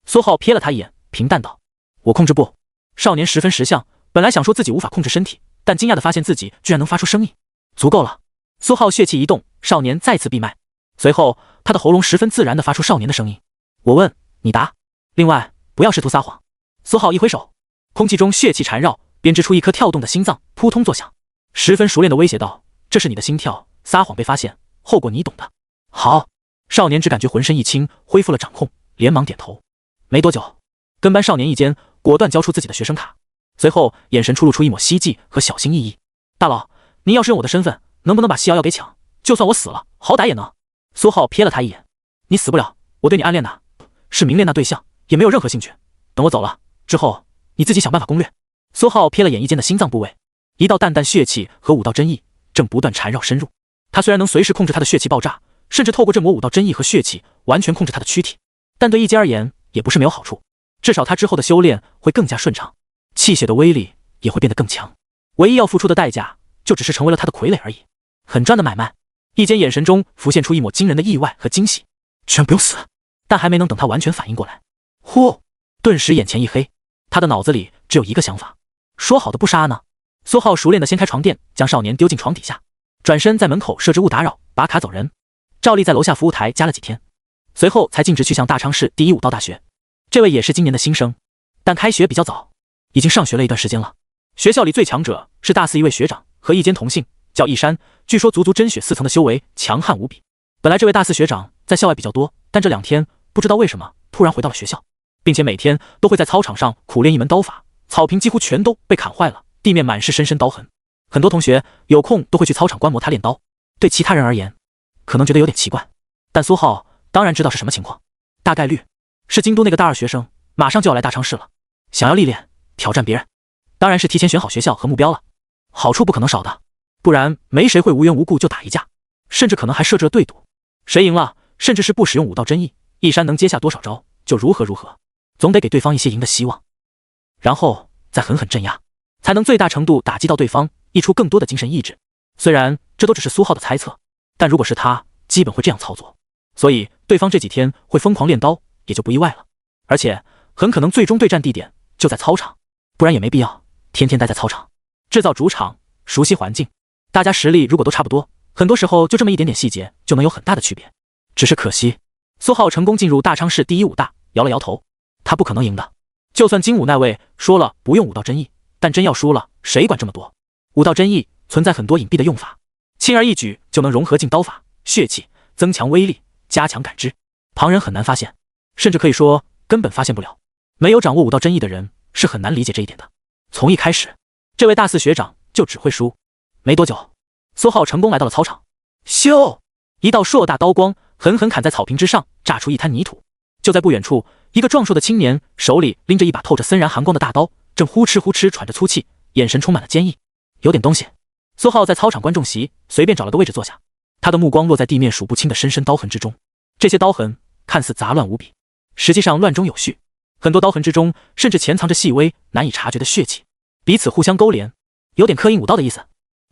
苏浩瞥了他一眼，平淡道：我控制不。少年十分识相，本来想说自己无法控制身体，但惊讶地发现自己居然能发出声音。足够了。苏浩血气一动，少年再次闭麦，随后他的喉咙十分自然地发出少年的声音。我问，你答。另外，不要试图撒谎。苏浩一挥手，空气中血气缠绕，编织出一颗跳动的心脏，扑通作响，十分熟练地威胁道：这是你的心跳，撒谎被发现，后果你懂的。好。少年只感觉浑身一轻，恢复了掌控，连忙点头。没多久，跟班少年一间果断交出自己的学生卡，随后眼神出露出一抹希冀和小心翼翼。大佬，您要是用我的身份，能不能把西瑶瑶给抢？就算我死了，好歹也能。苏浩瞥了他一眼，你死不了，我对你暗恋的是明恋那对象，也没有任何兴趣。等我走了之后，你自己想办法攻略。苏浩瞥了眼一间的心脏部位，一道淡淡血气和武道真意正不断缠绕深入。他虽然能随时控制他的血气爆炸，甚至透过这抹武道真意和血气完全控制他的躯体，但对一阶而言也不是没有好处。至少他之后的修炼会更加顺畅，气血的威力也会变得更强。唯一要付出的代价，就只是成为了他的傀儡而已。很赚的买卖。易坚眼神中浮现出一抹惊人的意外和惊喜，居然不用死！但还没能等他完全反应过来，呼，顿时眼前一黑。他的脑子里只有一个想法：说好的不杀呢？苏浩熟练地掀开床垫，将少年丢进床底下，转身在门口设置勿打扰，把卡走人。照例在楼下服务台加了几天，随后才径直去向大昌市第一武道大学。这位也是今年的新生，但开学比较早，已经上学了一段时间了。学校里最强者是大四一位学长，和易坚同姓，叫易山，据说足足真血4层的修为，强悍无比。本来这位大四学长在校外比较多，但这2天不知道为什么突然回到了学校，并且每天都会在操场上苦练一门刀法，草坪几乎全都被砍坏了，地面满是深深刀痕。很多同学有空都会去操场观摩他练刀，对其他人而言可能觉得有点奇怪，但苏浩当然知道是什么情况，大概率是京都那个大二学生马上就要来大昌市了，想要历练挑战别人，当然是提前选好学校和目标了，好处不可能少的，不然没谁会无缘无故就打一架，甚至可能还设置了对赌，谁赢了甚至是不使用武道真意，易山能接下多少招就如何，总得给对方一些赢的希望，然后再狠狠镇压，才能最大程度打击到对方，溢出更多的精神意志。虽然这都只是苏浩的猜测，但如果是他，基本会这样操作，所以对方这几天会疯狂练刀也就不意外了，而且很可能最终对战地点就在操场，不然也没必要天天待在操场，制造主场，熟悉环境，大家实力如果都差不多，很多时候就这么一点点细节就能有很大的区别。只是可惜，苏浩成功进入大昌市第一武大，摇了摇头，他不可能赢的。就算金武那位说了不用武道真意，但真要输了，谁管这么多？武道真意存在很多隐蔽的用法，轻而易举就能融合进刀法、血气，增强威力，加强感知，旁人很难发现，甚至可以说根本发现不了。没有掌握武道真意的人是很难理解这一点的。从一开始，这位大四学长就只会输。没多久，苏浩成功来到了操场，咻，一道硕大刀光狠狠砍在草坪之上，炸出一滩泥土。就在不远处，一个壮硕的青年手里拎着一把透着森然寒光的大刀，正呼哧呼哧喘着粗气，眼神充满了坚毅。有点东西。苏浩在操场观众席随便找了个位置坐下，他的目光落在地面数不清的深深刀痕之中。这些刀痕看似杂乱无比，实际上乱中有序，很多刀痕之中甚至潜藏着细微难以察觉的血气，彼此互相勾连，有点刻印武道的意思。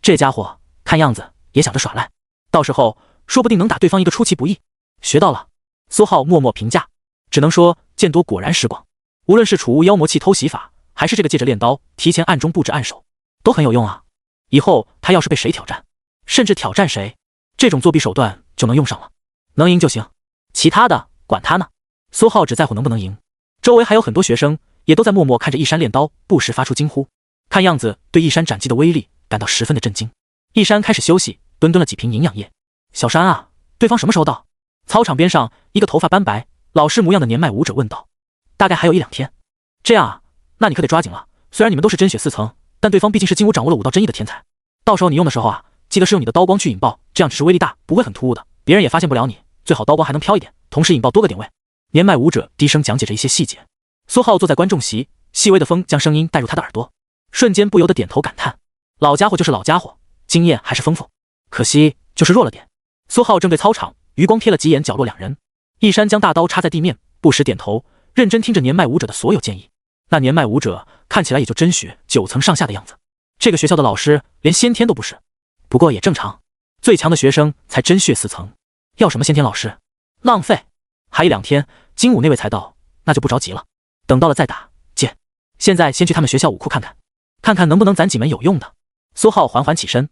这家伙看样子也想着耍赖，到时候说不定能打对方一个出其不意。学到了，苏浩默默评价，只能说见多果然识广。无论是储物妖魔气偷袭法，还是这个借着练刀提前暗中布置暗手，都很有用啊。以后他要是被谁挑战，甚至挑战谁，这种作弊手段就能用上了。能赢就行，其他的管他呢。苏浩只在乎能不能赢。周围还有很多学生也都在默默看着一山练刀，不时发出惊呼，看样子对一山斩击的威力感到十分的震惊。一山开始休息，蹲了几瓶营养液。小山啊，对方什么时候到？操场边上，一个头发斑白、老师模样的年迈武者问道。大概还有1-2天。这样啊，那你可得抓紧了。虽然你们都是真血4层，但对方毕竟是金武掌握了武道真意的天才。到时候你用的时候啊，记得是用你的刀光去引爆，这样只是威力大，不会很突兀的，别人也发现不了你。最好刀光还能飘一点，同时引爆多个点位。年迈武者低声讲解着一些细节。苏浩坐在观众席，细微的风将声音带入他的耳朵，瞬间不由得点头感叹：老家伙就是老家伙，经验还是丰富，可惜就是弱了点。苏浩正对操场，余光瞥了几眼角落2人。一山将大刀插在地面，不时点头，认真听着年迈武者的所有建议。那年迈武者看起来也就真血9层上下的样子，这个学校的老师连先天都不是，不过也正常，最强的学生才真血4层，要什么先天老师？浪费。还1-2天，金武那位才到，那就不着急了，等到了再打。见。现在先去他们学校武库看看，看看能不能攒几门有用的。苏浩缓缓起身。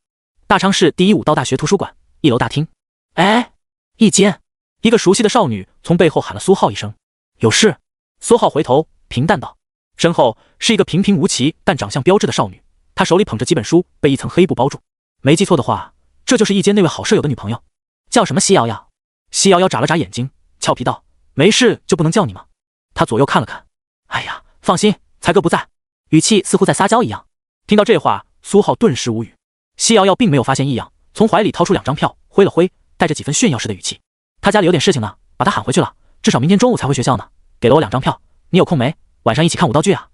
大昌市第一武道大学图书馆1楼大厅。哎，一坚，一个熟悉的少女从背后喊了苏浩一声。有事？苏浩回头平淡道。身后是一个平平无奇但长相标致的少女，她手里捧着几本书，被一层黑布包住。没记错的话，这就是一坚那位好舍友的女朋友，叫什么西瑶瑶。西瑶瑶眨了眨眼睛，俏皮道：没事就不能叫你吗？他左右看了看，哎呀，放心，才哥不在，语气似乎在撒娇一样。听到这话，苏浩顿时无语。西瑶瑶并没有发现异样，从怀里掏出2张票，挥了挥，带着几分炫耀式的语气：他家里有点事情呢，把他喊回去了，至少明天中午才回学校呢。给了我2张票，你有空没？晚上一起看武道剧啊。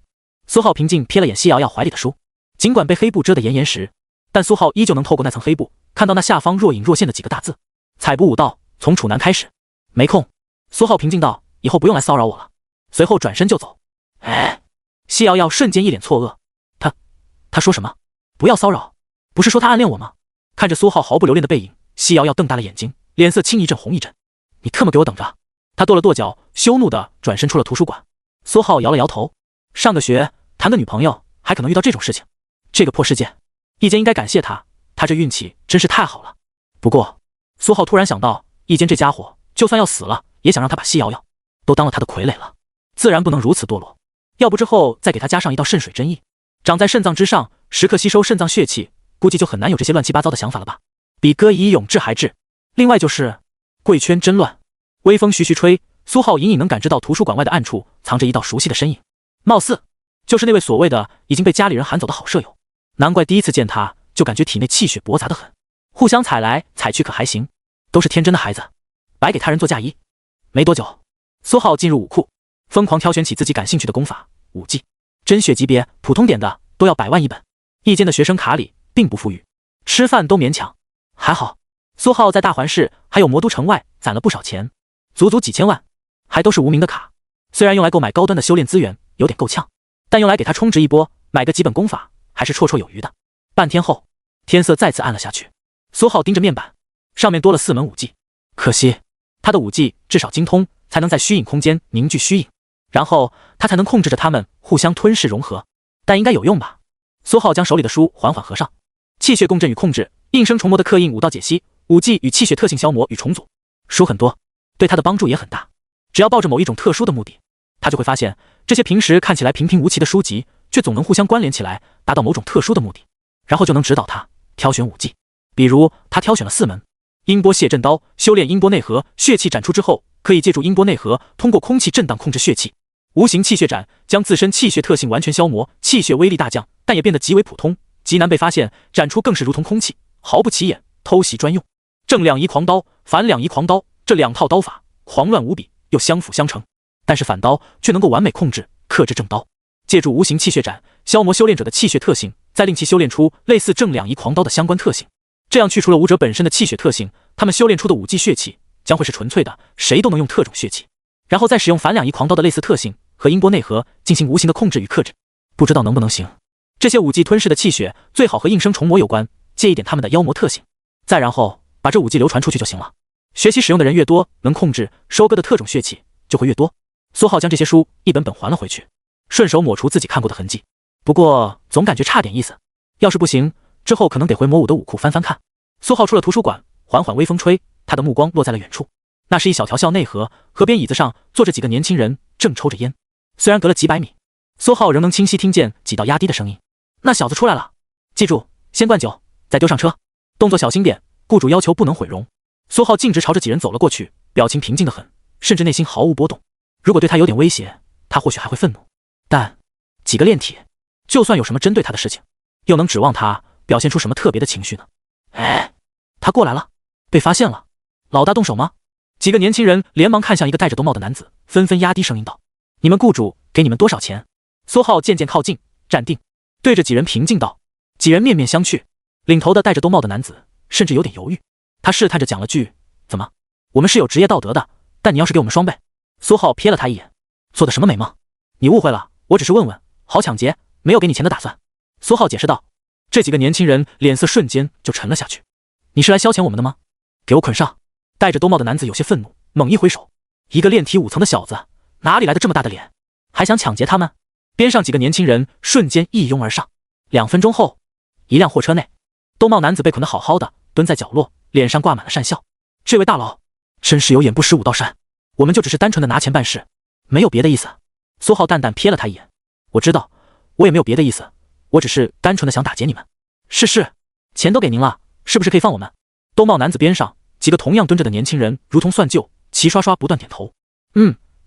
苏浩平静瞥了眼西瑶瑶怀里的书，尽管被黑布遮得严严实，但苏浩依旧能透过那层黑布看到那下方若隐若现的几个大字：采补武道，从处男开始。没空。苏浩平静道：以后不用来骚扰我了。随后转身就走。哎，西瑶瑶瞬间一脸错愕，他说什么？不要骚扰，不是说他暗恋我吗？看着苏浩毫不留恋的背影，西瑶瑶瞪大了眼睛，脸色青一阵红一阵。你特么给我等着！他跺了跺脚，羞怒的转身出了图书馆。苏浩摇了摇头，上个学谈个女朋友，还可能遇到这种事情，这个破世界。易坚应该感谢他，他这运气真是太好了。不过，苏浩突然想到，易坚这家伙就算要死了，也想让他把西瑶瑶都当了他的傀儡了，自然不能如此堕落。要不之后再给他加上一道渗水真意，长在肾脏之上，时刻吸收肾脏血气，估计就很难有这些乱七八糟的想法了吧？比歌以咏志还志。另外就是贵圈真乱，微风徐徐吹，苏浩隐隐能感知到图书馆外的暗处藏着一道熟悉的身影，貌似就是那位所谓的已经被家里人喊走的好舍友。难怪第一次见他就感觉体内气血驳杂的很，互相踩来踩去可还行，都是天真的孩子，白给他人做嫁衣。没多久，苏浩进入武库，疯狂挑选起自己感兴趣的功法武技，真血级别普通点的都要100万1本。一间的学生卡里并不富裕，吃饭都勉强，还好苏浩在大环市还有魔都城外攒了不少钱，足足几千万，还都是无名的卡。虽然用来购买高端的修炼资源有点够呛，但用来给他充值一波买个几本功法还是绰绰有余的。半天后，天色再次暗了下去，苏浩盯着面板，上面多了4门武技。可惜他的武技至少精通，才能在虚影空间凝聚虚影，然后他才能控制着他们互相吞噬融合。但应该有用吧？苏浩将手里的书缓缓合上，气血共振与控制，应声重魔的刻印武道解析，武技与气血特性消磨与重组，书很多，对他的帮助也很大。只要抱着某一种特殊的目的，他就会发现这些平时看起来平平无奇的书籍，却总能互相关联起来，达到某种特殊的目的，然后就能指导他挑选武技。比如他挑选了4门音波血震刀，修炼音波内核，血气展出之后，可以借助音波内核，通过空气震荡控制血气。无形气血斩将自身气血特性完全消磨，气血威力大降，但也变得极为普通，极难被发现。展出更是如同空气，毫不起眼，偷袭专用。正两仪狂刀，反两仪狂刀，这2套刀法狂乱无比，又相辅相成，但是反刀却能够完美控制克制正刀，借助无形气血斩消磨修炼者的气血特性，再令其修炼出类似正两仪狂刀的相关特性。这样去除了武者本身的气血特性，他们修炼出的武技血气将会是纯粹的，谁都能用特种血气，然后再使用反两仪狂刀的类似特性和音波内核进行无形的控制与克制。不知道能不能行？这些武技吞噬的气血最好和应声重魔有关，借一点他们的妖魔特性，再然后把这武技流传出去就行了。学习使用的人越多，能控制收割的特种血气就会越多。苏浩将这些书一本本还了回去，顺手抹除自己看过的痕迹。不过总感觉差点意思，要是不行，之后可能得回魔武的武库翻翻看。苏浩出了图书馆，缓缓微风吹，他的目光落在了远处，那是一小条校内河，河边椅子上坐着几个年轻人，正抽着烟。虽然隔了几百米，苏浩仍能清晰听见几道压低的声音。那小子出来了，记住，先灌酒，再丢上车，动作小心点，雇主要求不能毁容。苏浩径直朝着几人走了过去，表情平静得很，甚至内心毫无波动。如果对他有点威胁，他或许还会愤怒，但几个炼体，就算有什么针对他的事情，又能指望他表现出什么特别的情绪呢？哎，他过来了，被发现了，老大动手吗？几个年轻人连忙看向一个戴着兜帽的男子，纷纷压低声音道：“你们雇主给你们多少钱？”苏浩渐渐靠近，站定，对着几人平静道。几人面面相觑，领头的戴着兜帽的男子甚至有点犹豫，他试探着讲了句：“怎么？我们是有职业道德的，但你要是给我们双倍。”苏浩瞥了他一眼，做的什么美梦？你误会了，我只是问问，好抢劫，没有给你钱的打算。苏浩解释道。这几个年轻人脸色瞬间就沉了下去。你是来消遣我们的吗？给我捆上！戴着兜帽的男子有些愤怒，猛一挥手，一个炼体5层的小子，哪里来的这么大的脸，还想抢劫他们？边上几个年轻人瞬间一拥而上。2分钟后，一辆货车内，兜帽男子被捆得好好的，蹲在角落，脸上挂满了讪笑。这位大佬，真是有眼不识五道山，我们就只是单纯的拿钱办事，没有别的意思。苏浩淡淡瞥了他一眼，我知道，我也没有别的意思，我只是单纯的想打劫你们。是，钱都给您了，是不是可以放我们？兜帽男子边上几个同样蹲着的年轻人如同算旧，齐刷刷不断点头。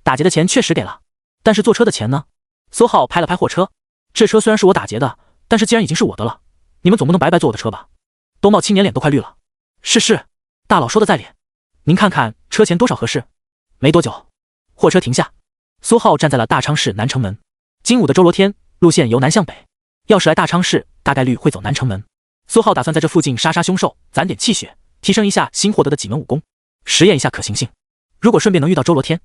打劫的钱确实给了，但是坐车的钱呢？苏浩拍了拍货车，这车虽然是我打劫的，但是既然已经是我的了，你们总不能白白坐我的车吧？兜帽青年脸都快绿了。是，大佬说的在理，您看看车钱多少合适？没多久，货车停下，苏浩站在了大昌市南城门。精武的周罗天，路线由南向北，要是来大昌市，大概率会走南城门。苏浩打算在这附近杀杀凶兽，攒点气血，提升一下新获得的几门武功，实验一下可行性。如果顺便能遇到周罗天，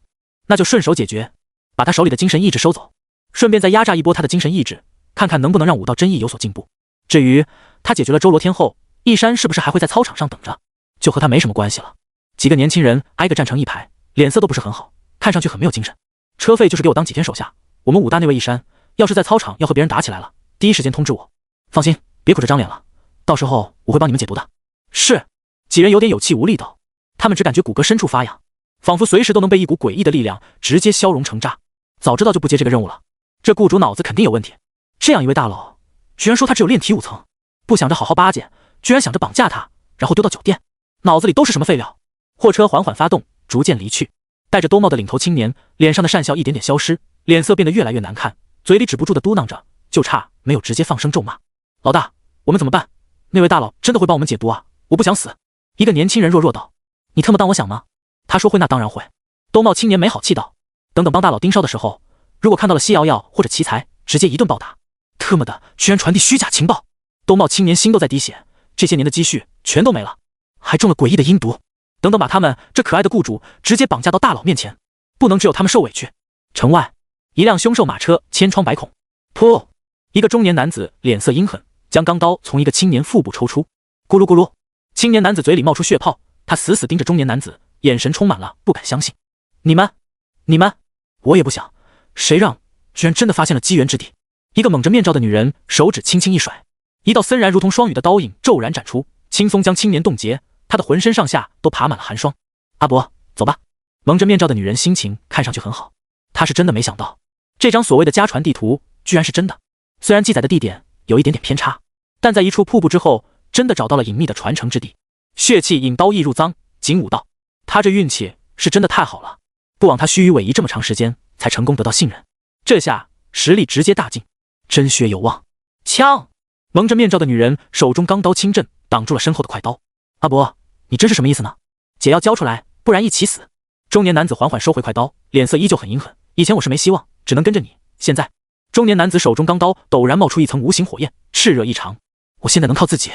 那就顺手解决，把他手里的精神意志收走。顺便再压榨一波他的精神意志，看看能不能让武道真意有所进步。至于他解决了周罗天后，一山是不是还会在操场上等着，就和他没什么关系了。几个年轻人挨个站成一排，脸色都不是很好，看上去很没有精神。车费就是给我当几天手下，我们武大那位一山，要是在操场要和别人打起来了，第一时间通知我。放心，别苦着张脸了，到时候我会帮你们解毒的。是。几人有点有气无力道，他们只感觉骨骼深处发痒，仿佛随时都能被一股诡异的力量直接消融成渣。早知道就不接这个任务了，这雇主脑子肯定有问题。这样一位大佬，居然说他只有炼体5层，不想着好好巴结，居然想着绑架他，然后丢到酒店，脑子里都是什么废料？货车缓缓发动，逐渐离去。戴着兜帽的领头青年脸上的善笑一点点消失，脸色变得越来越难看，嘴里止不住的嘟囔着，就差没有直接放声咒骂。老大，我们怎么办？那位大佬真的会帮我们解毒啊？我不想死。一个年轻人弱弱道。你特么当我想吗？他说会那当然会。兜帽青年没好气道，等等帮大佬盯梢的时候，如果看到了西瑶瑶或者奇才，直接一顿暴打。特么的，居然传递虚假情报！兜帽青年心都在滴血，这些年的积蓄全都没了，还中了诡异的阴毒。等等把他们这可爱的雇主直接绑架到大佬面前，不能只有他们受委屈。城外，一辆凶兽马车千疮百孔，噗！一个中年男子脸色阴狠，将钢刀从一个青年腹部抽出，咕噜咕噜，青年男子嘴里冒出血泡，他死死盯着中年男子，眼神充满了不敢相信。你们，我也不想，谁让居然真的发现了机缘之地。一个蒙着面罩的女人手指轻轻一甩，一道森然如同双羽的刀影骤然斩出，轻松将青年冻结，他的浑身上下都爬满了寒霜。阿伯，走吧。蒙着面罩的女人心情看上去很好，她是真的没想到，这张所谓的家传地图居然是真的。虽然记载的地点有一点点偏差，但在一处瀑布之后，真的找到了隐秘的传承之地。血气引刀意入脏，景武道，他这运气是真的太好了，不枉他虚与委蛇这么长时间才成功得到信任，这下实力直接大进，真血有望。枪！蒙着面罩的女人手中钢刀轻震，挡住了身后的快刀。阿伯，你这是什么意思呢？解药交出来，不然一起死。中年男子缓缓收回快刀，脸色依旧很阴狠。以前我是没希望，只能跟着你，现在……中年男子手中钢刀陡然冒出一层无形火焰，炽热异常。我现在能靠自己。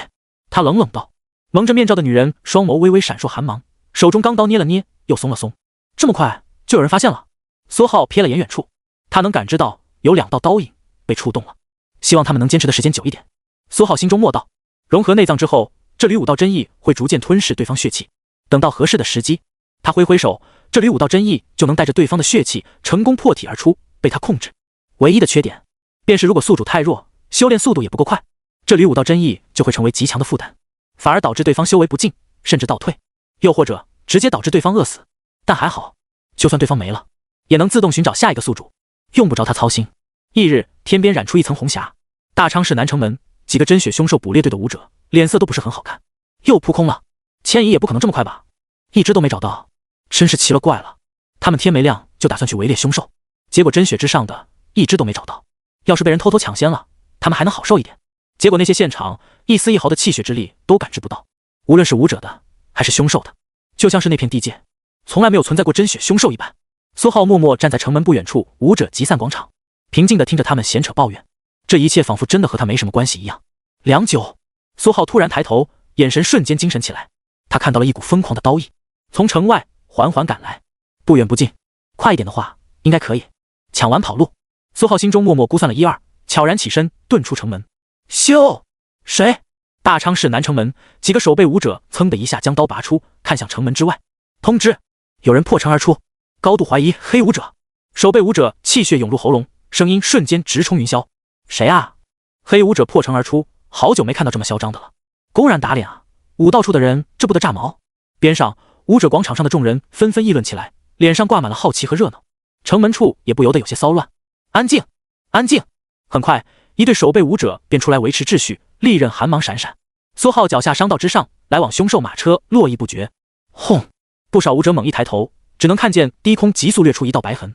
他冷冷道。蒙着面罩的女人双眸微微闪烁寒芒，手中钢刀捏了捏，又松了松。这么快就有人发现了？苏浩瞥了眼远处，他能感知到有2道刀影被触动了，希望他们能坚持的时间久一点。苏浩心中默道，融合内脏之后，这缕武道真意会逐渐吞噬对方血气，等到合适的时机，他挥挥手，这缕武道真意就能带着对方的血气成功破体而出，被他控制。唯一的缺点便是如果宿主太弱，修炼速度也不够快，这缕武道真意就会成为极强的负担，反而导致对方修为不进，甚至倒退，又或者直接导致对方饿死。但还好，就算对方没了，也能自动寻找下一个宿主，用不着他操心。翌日，天边染出一层红霞，大昌市南城门几个真血凶兽捕猎队的武者脸色都不是很好看，又扑空了。千仪也不可能这么快吧？一只都没找到，真是奇了怪了。他们天没亮就打算去围猎凶兽，结果真血之上的一只都没找到。要是被人偷偷抢先了，他们还能好受一点。结果那些现场一丝一毫的气血之力都感知不到，无论是武者的还是凶兽的，就像是那片地界从来没有存在过真血凶兽一般。苏浩默默站在城门不远处武者集散广场，平静地听着他们闲扯抱怨，这一切仿佛真的和他没什么关系一样。良久，苏浩突然抬头，眼神瞬间精神起来，他看到了一股疯狂的刀意从城外缓缓赶来，不远不近，快一点的话应该可以抢完跑路。苏浩心中默默估算了1、2，悄然起身遁出城门。咻！谁？大昌市南城门几个守备武者噌的一下将刀拔出，看向城门之外。通知，有人破城而出，高度怀疑黑武者。守备武者气血涌入喉咙，声音瞬间直冲云霄。谁啊？黑武者破城而出，好久没看到这么嚣张的了，公然打脸啊！武道处的人这不得炸毛。边上武者广场上的众人纷纷议论起来，脸上挂满了好奇和热闹。城门处也不由得有些骚乱。安静，安静！很快，一队守备武者便出来维持秩序，利刃寒芒闪闪。苏浩脚下商道之上，来往凶兽马车络绎不绝。轰！不少武者猛一抬头，只能看见低空急速掠出一道白痕。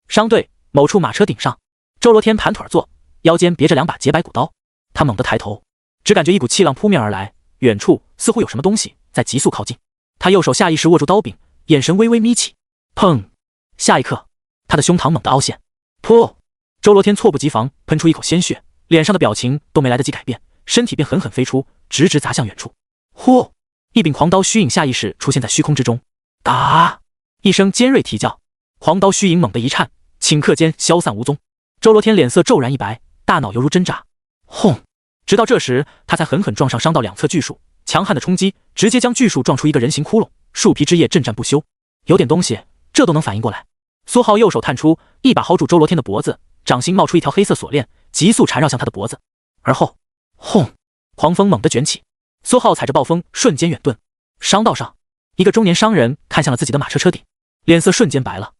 商队某处马车顶上，周罗天盘腿坐，腰间别着2把洁白骨刀。他猛地抬头，只感觉一股气浪扑面而来，远处似乎有什么东西在急速靠近。他右手下意识握住刀柄，眼神微微眯起。砰！下一刻，他的胸膛猛地凹陷。噗！周罗天猝不及防喷出一口鲜血，脸上的表情都没来得及改变，身体便狠狠飞出，直直砸向远处。呼！一柄狂刀虚影下意识出现在虚空之中。打！一声尖锐啼叫，狂刀虚影猛地一颤，顷刻间消散无踪。周罗天脸色骤然一白，大脑犹如针扎。轰！直到这时，他才狠狠撞上伤道两侧巨树，强悍的冲击直接将巨树撞出一个人形窟窿，树皮枝叶震颤不休。有点东西，这都能反应过来。苏浩右手探出，一把薅住周罗天的脖子，掌心冒出一条黑色锁链，急速缠绕向他的脖子。而后，轰！狂风猛地卷起，苏浩踩着暴风瞬间远遁。商道上，一个中年商人看向了自己的马车车顶，脸色瞬间白了。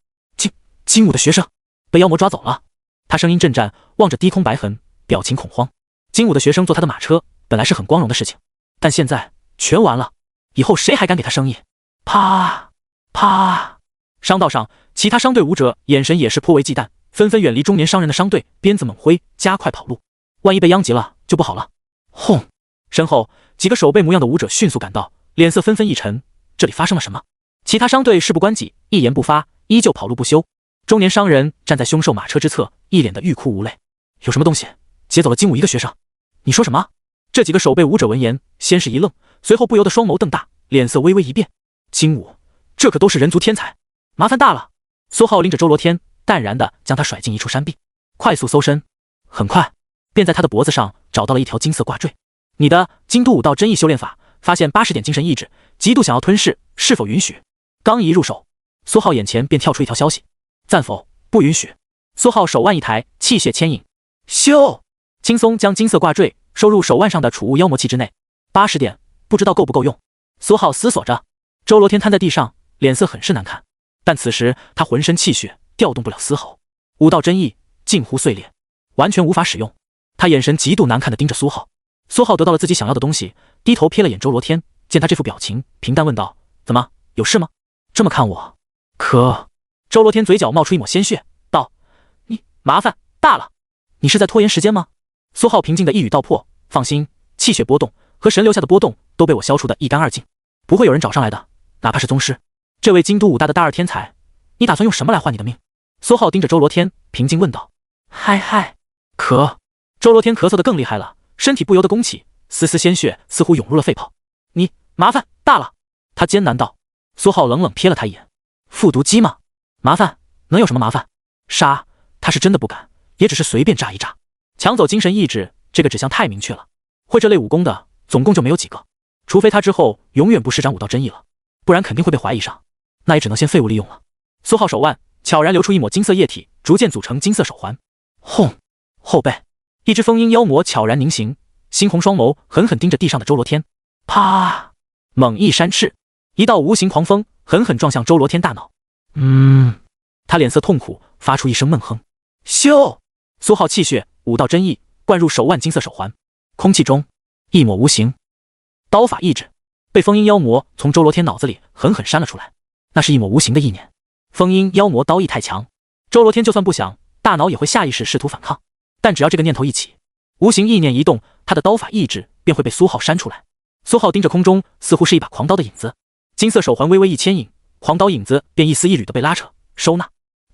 金武的学生被妖魔抓走了。他声音震颤，望着低空白痕，表情恐慌。金武的学生坐他的马车，本来是很光荣的事情，但现在全完了。以后谁还敢给他生意？啪啪！商道上，其他商队武者眼神也是颇为忌惮，纷纷远离中年商人的商队，鞭子猛挥，加快跑路。万一被殃及了就不好了。轰！身后几个手背模样的武者迅速赶到，脸色纷纷一沉。这里发生了什么？其他商队事不关己，一言不发，依旧跑路不休。中年商人站在凶兽马车之侧，一脸的欲哭无泪。有什么东西劫走了金武一个学生？你说什么？这几个守备武者闻言，先是一愣，随后不由得双眸瞪大，脸色微微一变。金武，这可都是人族天才，麻烦大了。苏浩拎着周罗天，淡然地将他甩进一处山壁，快速搜身，很快便在他的脖子上找到了一条金色挂坠。你的京都武道真意修炼法，发现80点精神意志，极度想要吞噬，是否允许？刚一入手，苏浩眼前便跳出一条消息。暂否，不允许。苏浩手腕一抬，气血牵引，咻，轻松将金色挂坠收入手腕上的储物妖魔器之内。80点，不知道够不够用。苏浩思索着。周罗天瘫在地上，脸色很是难看，但此时他浑身气血调动不了丝毫，武道真意近乎碎裂，完全无法使用。他眼神极度难看地盯着苏浩。苏浩得到了自己想要的东西，低头瞥了眼周罗天，见他这副表情，平淡问道：怎么，有事吗？这么看我？可……周罗天嘴角冒出一抹鲜血，道：你麻烦大了，你是在拖延时间吗？苏浩平静的一语道破：放心，气血波动和神留下的波动都被我消除的一干二净，不会有人找上来的，哪怕是宗师。这位京都武大的大二天才，你打算用什么来换你的命？苏浩盯着周罗天，平静问道。嗨，咳。周罗天咳嗽的更厉害了，身体不由得弓起，丝丝鲜血似乎涌入了肺泡。你麻烦大了，他艰难道。苏浩冷冷瞥了他一眼，复读机吗？麻烦能有什么麻烦？杀他是真的不敢，也只是随便炸一炸。抢走精神意志这个指向太明确了，会这类武功的总共就没有几个，除非他之后永远不施展武道真意了，不然肯定会被怀疑上，那也只能先废物利用了。苏浩手腕悄然流出一抹金色液体，逐渐组成金色手环。轰！后背一只风鹰妖魔悄然凝形，猩红双眸狠狠盯着地上的周罗天。啪！猛一扇翅，一道无形狂风狠狠撞向周罗天大脑。他脸色痛苦，发出一声闷哼。咻！苏浩气血武道真意灌入手腕金色手环，空气中一抹无形刀法意志被风鹰妖魔从周罗天脑子里狠狠扇了出来。那是一抹无形的意念。风鹰妖魔刀意太强，周罗天就算不想，大脑也会下意识试图反抗，但只要这个念头一起，无形意念一动，他的刀法意志便会被苏浩扇出来。苏浩盯着空中，似乎是一把狂刀的影子，金色手环微微一牵引，狂刀影子便一丝一缕的被拉扯收纳。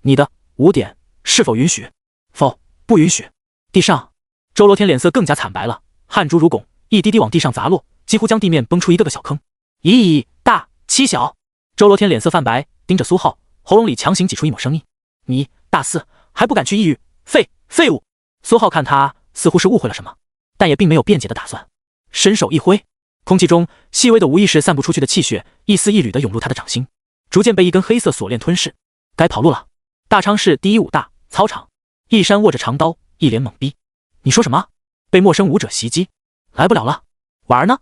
你的5点是否允许？否，不允许。地上，周罗天脸色更加惨白了，汗珠如汞，一滴滴往地上砸落，几乎将地面崩出一个个小坑。1大7小。周罗天脸色泛白，盯着苏浩，喉咙里强行挤出一抹声音：你大4还不敢去异域？废物！苏浩看他似乎是误会了什么，但也并没有辩解的打算，伸手一挥，空气中细微的无意识散不出去的气血一丝一缕的涌入他的掌心，逐渐被一根黑色锁链吞噬。该跑路了。大昌市第一武大操场，一山握着长刀，一脸懵逼。你说什么？被陌生武者袭击？来不了了。婉儿呢？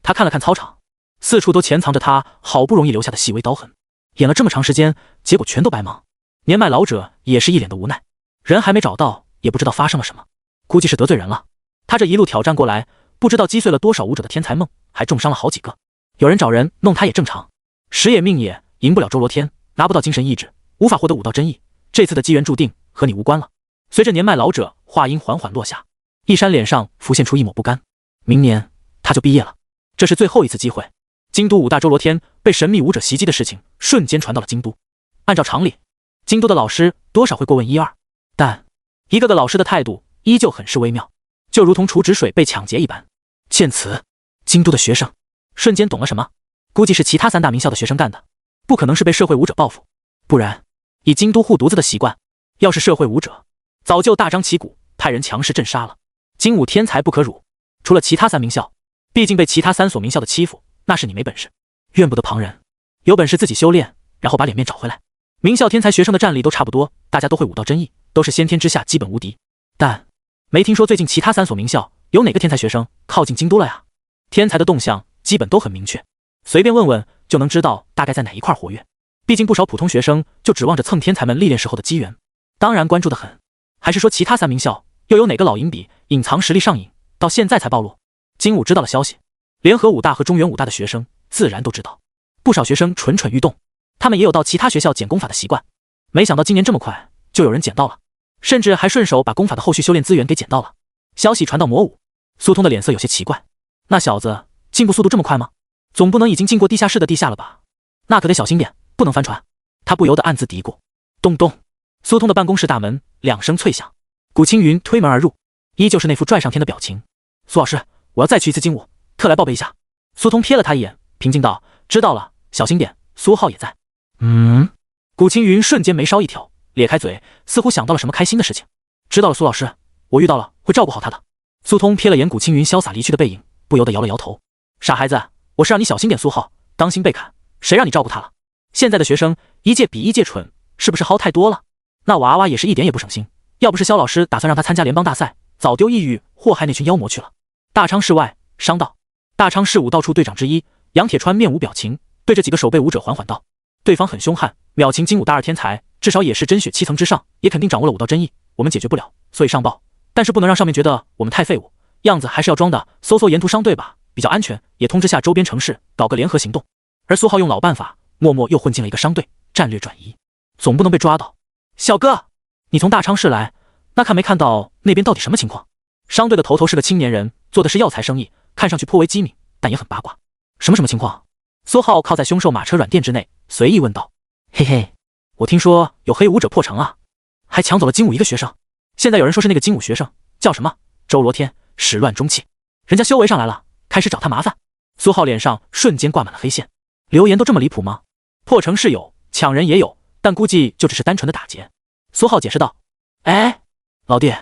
他看了看操场，四处都潜藏着他好不容易留下的细微刀痕，演了这么长时间，结果全都白忙。年迈老者也是一脸的无奈，人还没找到，也不知道发生了什么，估计是得罪人了。他这一路挑战过来，不知道击碎了多少武者的天才梦，还重伤了好几个。有人找人弄他也正常，时也命也，赢不了周罗天，拿不到精神意志，无法获得武道真意，这次的机缘注定和你无关了。随着年迈老者话音缓缓落下，一山脸上浮现出一抹不甘。明年他就毕业了，这是最后一次机会。京都武大周罗天被神秘武者袭击的事情瞬间传到了京都。按照常理，京都的老师多少会过问一二，但一个个老师的态度依旧很是微妙，就如同储止水被抢劫一般。见此，京都的学生瞬间懂了什么，估计是其他3大名校的学生干的，不可能是被社会武者报复，不然以京都护犊子的习惯，要是社会武者，早就大张旗鼓派人强势镇杀了。精武天才不可辱，除了其他3名校，毕竟被其他3所名校的欺负，那是你没本事，怨不得旁人。有本事自己修炼，然后把脸面找回来。名校天才学生的战力都差不多，大家都会武道真意，都是先天之下基本无敌。但没听说最近其他3所名校有哪个天才学生靠近京都了呀？天才的动向基本都很明确，随便问问就能知道大概在哪一块活跃。毕竟不少普通学生就指望着蹭天才们历练时候的机缘，当然关注得很。还是说其他3名校又有哪个老营比隐藏实力上瘾，到现在才暴露？金武知道了消息，联合武大和中原武大的学生自然都知道，不少学生蠢蠢欲动，他们也有到其他学校捡功法的习惯。没想到今年这么快就有人捡到了，甚至还顺手把功法的后续修炼资源给捡到了。消息传到魔武，苏通的脸色有些奇怪，那小子进步速度这么快吗？总不能已经进过地下室的地下了吧？那可得小心点，不能翻船。他不由得暗自嘀咕。咚咚，苏通的办公室大门2声脆响，古青云推门而入，依旧是那副拽上天的表情。苏老师，我要再去一次精武，特来报备一下。苏通瞥了他一眼，平静道：知道了，小心点。苏浩也在。古青云瞬间眉梢一挑，咧开嘴，似乎想到了什么开心的事情。知道了，苏老师，我遇到了会照顾好他的。苏通瞥了眼古青云潇洒离去的背影，不由得摇了摇头。傻孩子，我是让你小心点苏浩，当心被砍，谁让你照顾他了？现在的学生一届比一届蠢，是不是薅太多了？那娃娃也是一点也不省心，要不是肖老师打算让他参加联邦大赛，早丢异域祸害那群妖魔去了。大昌市外，商道，大昌市武道处队长之一杨铁川面无表情，对着几个守备武者缓缓道：对方很凶悍，秒擒精武大2天才，至少也是真血7层之上，也肯定掌握了武道真意，我们解决不了，所以上报。但是不能让上面觉得我们太废物，样子还是要装的，搜沿途商队吧，比较安全，也通知下周边城市，搞个联合行动。而苏浩用老办法，默默又混进了一个商队，战略转移，总不能被抓到。小哥，你从大昌市来，那看没看到那边到底什么情况？商队的头头是个青年人，做的是药材生意，看上去颇为机敏，但也很八卦。什么情况？苏浩靠在凶兽马车软垫之内，随意问道。嘿嘿，我听说有黑武者破城啊，还抢走了精武一个学生。现在有人说是那个精武学生叫什么周罗天，始乱终弃，人家修为上来了，开始找他麻烦。苏浩脸上瞬间挂满了黑线，流言都这么离谱吗？破城是有，抢人也有，但估计就只是单纯的打劫。苏浩解释道。哎，老弟，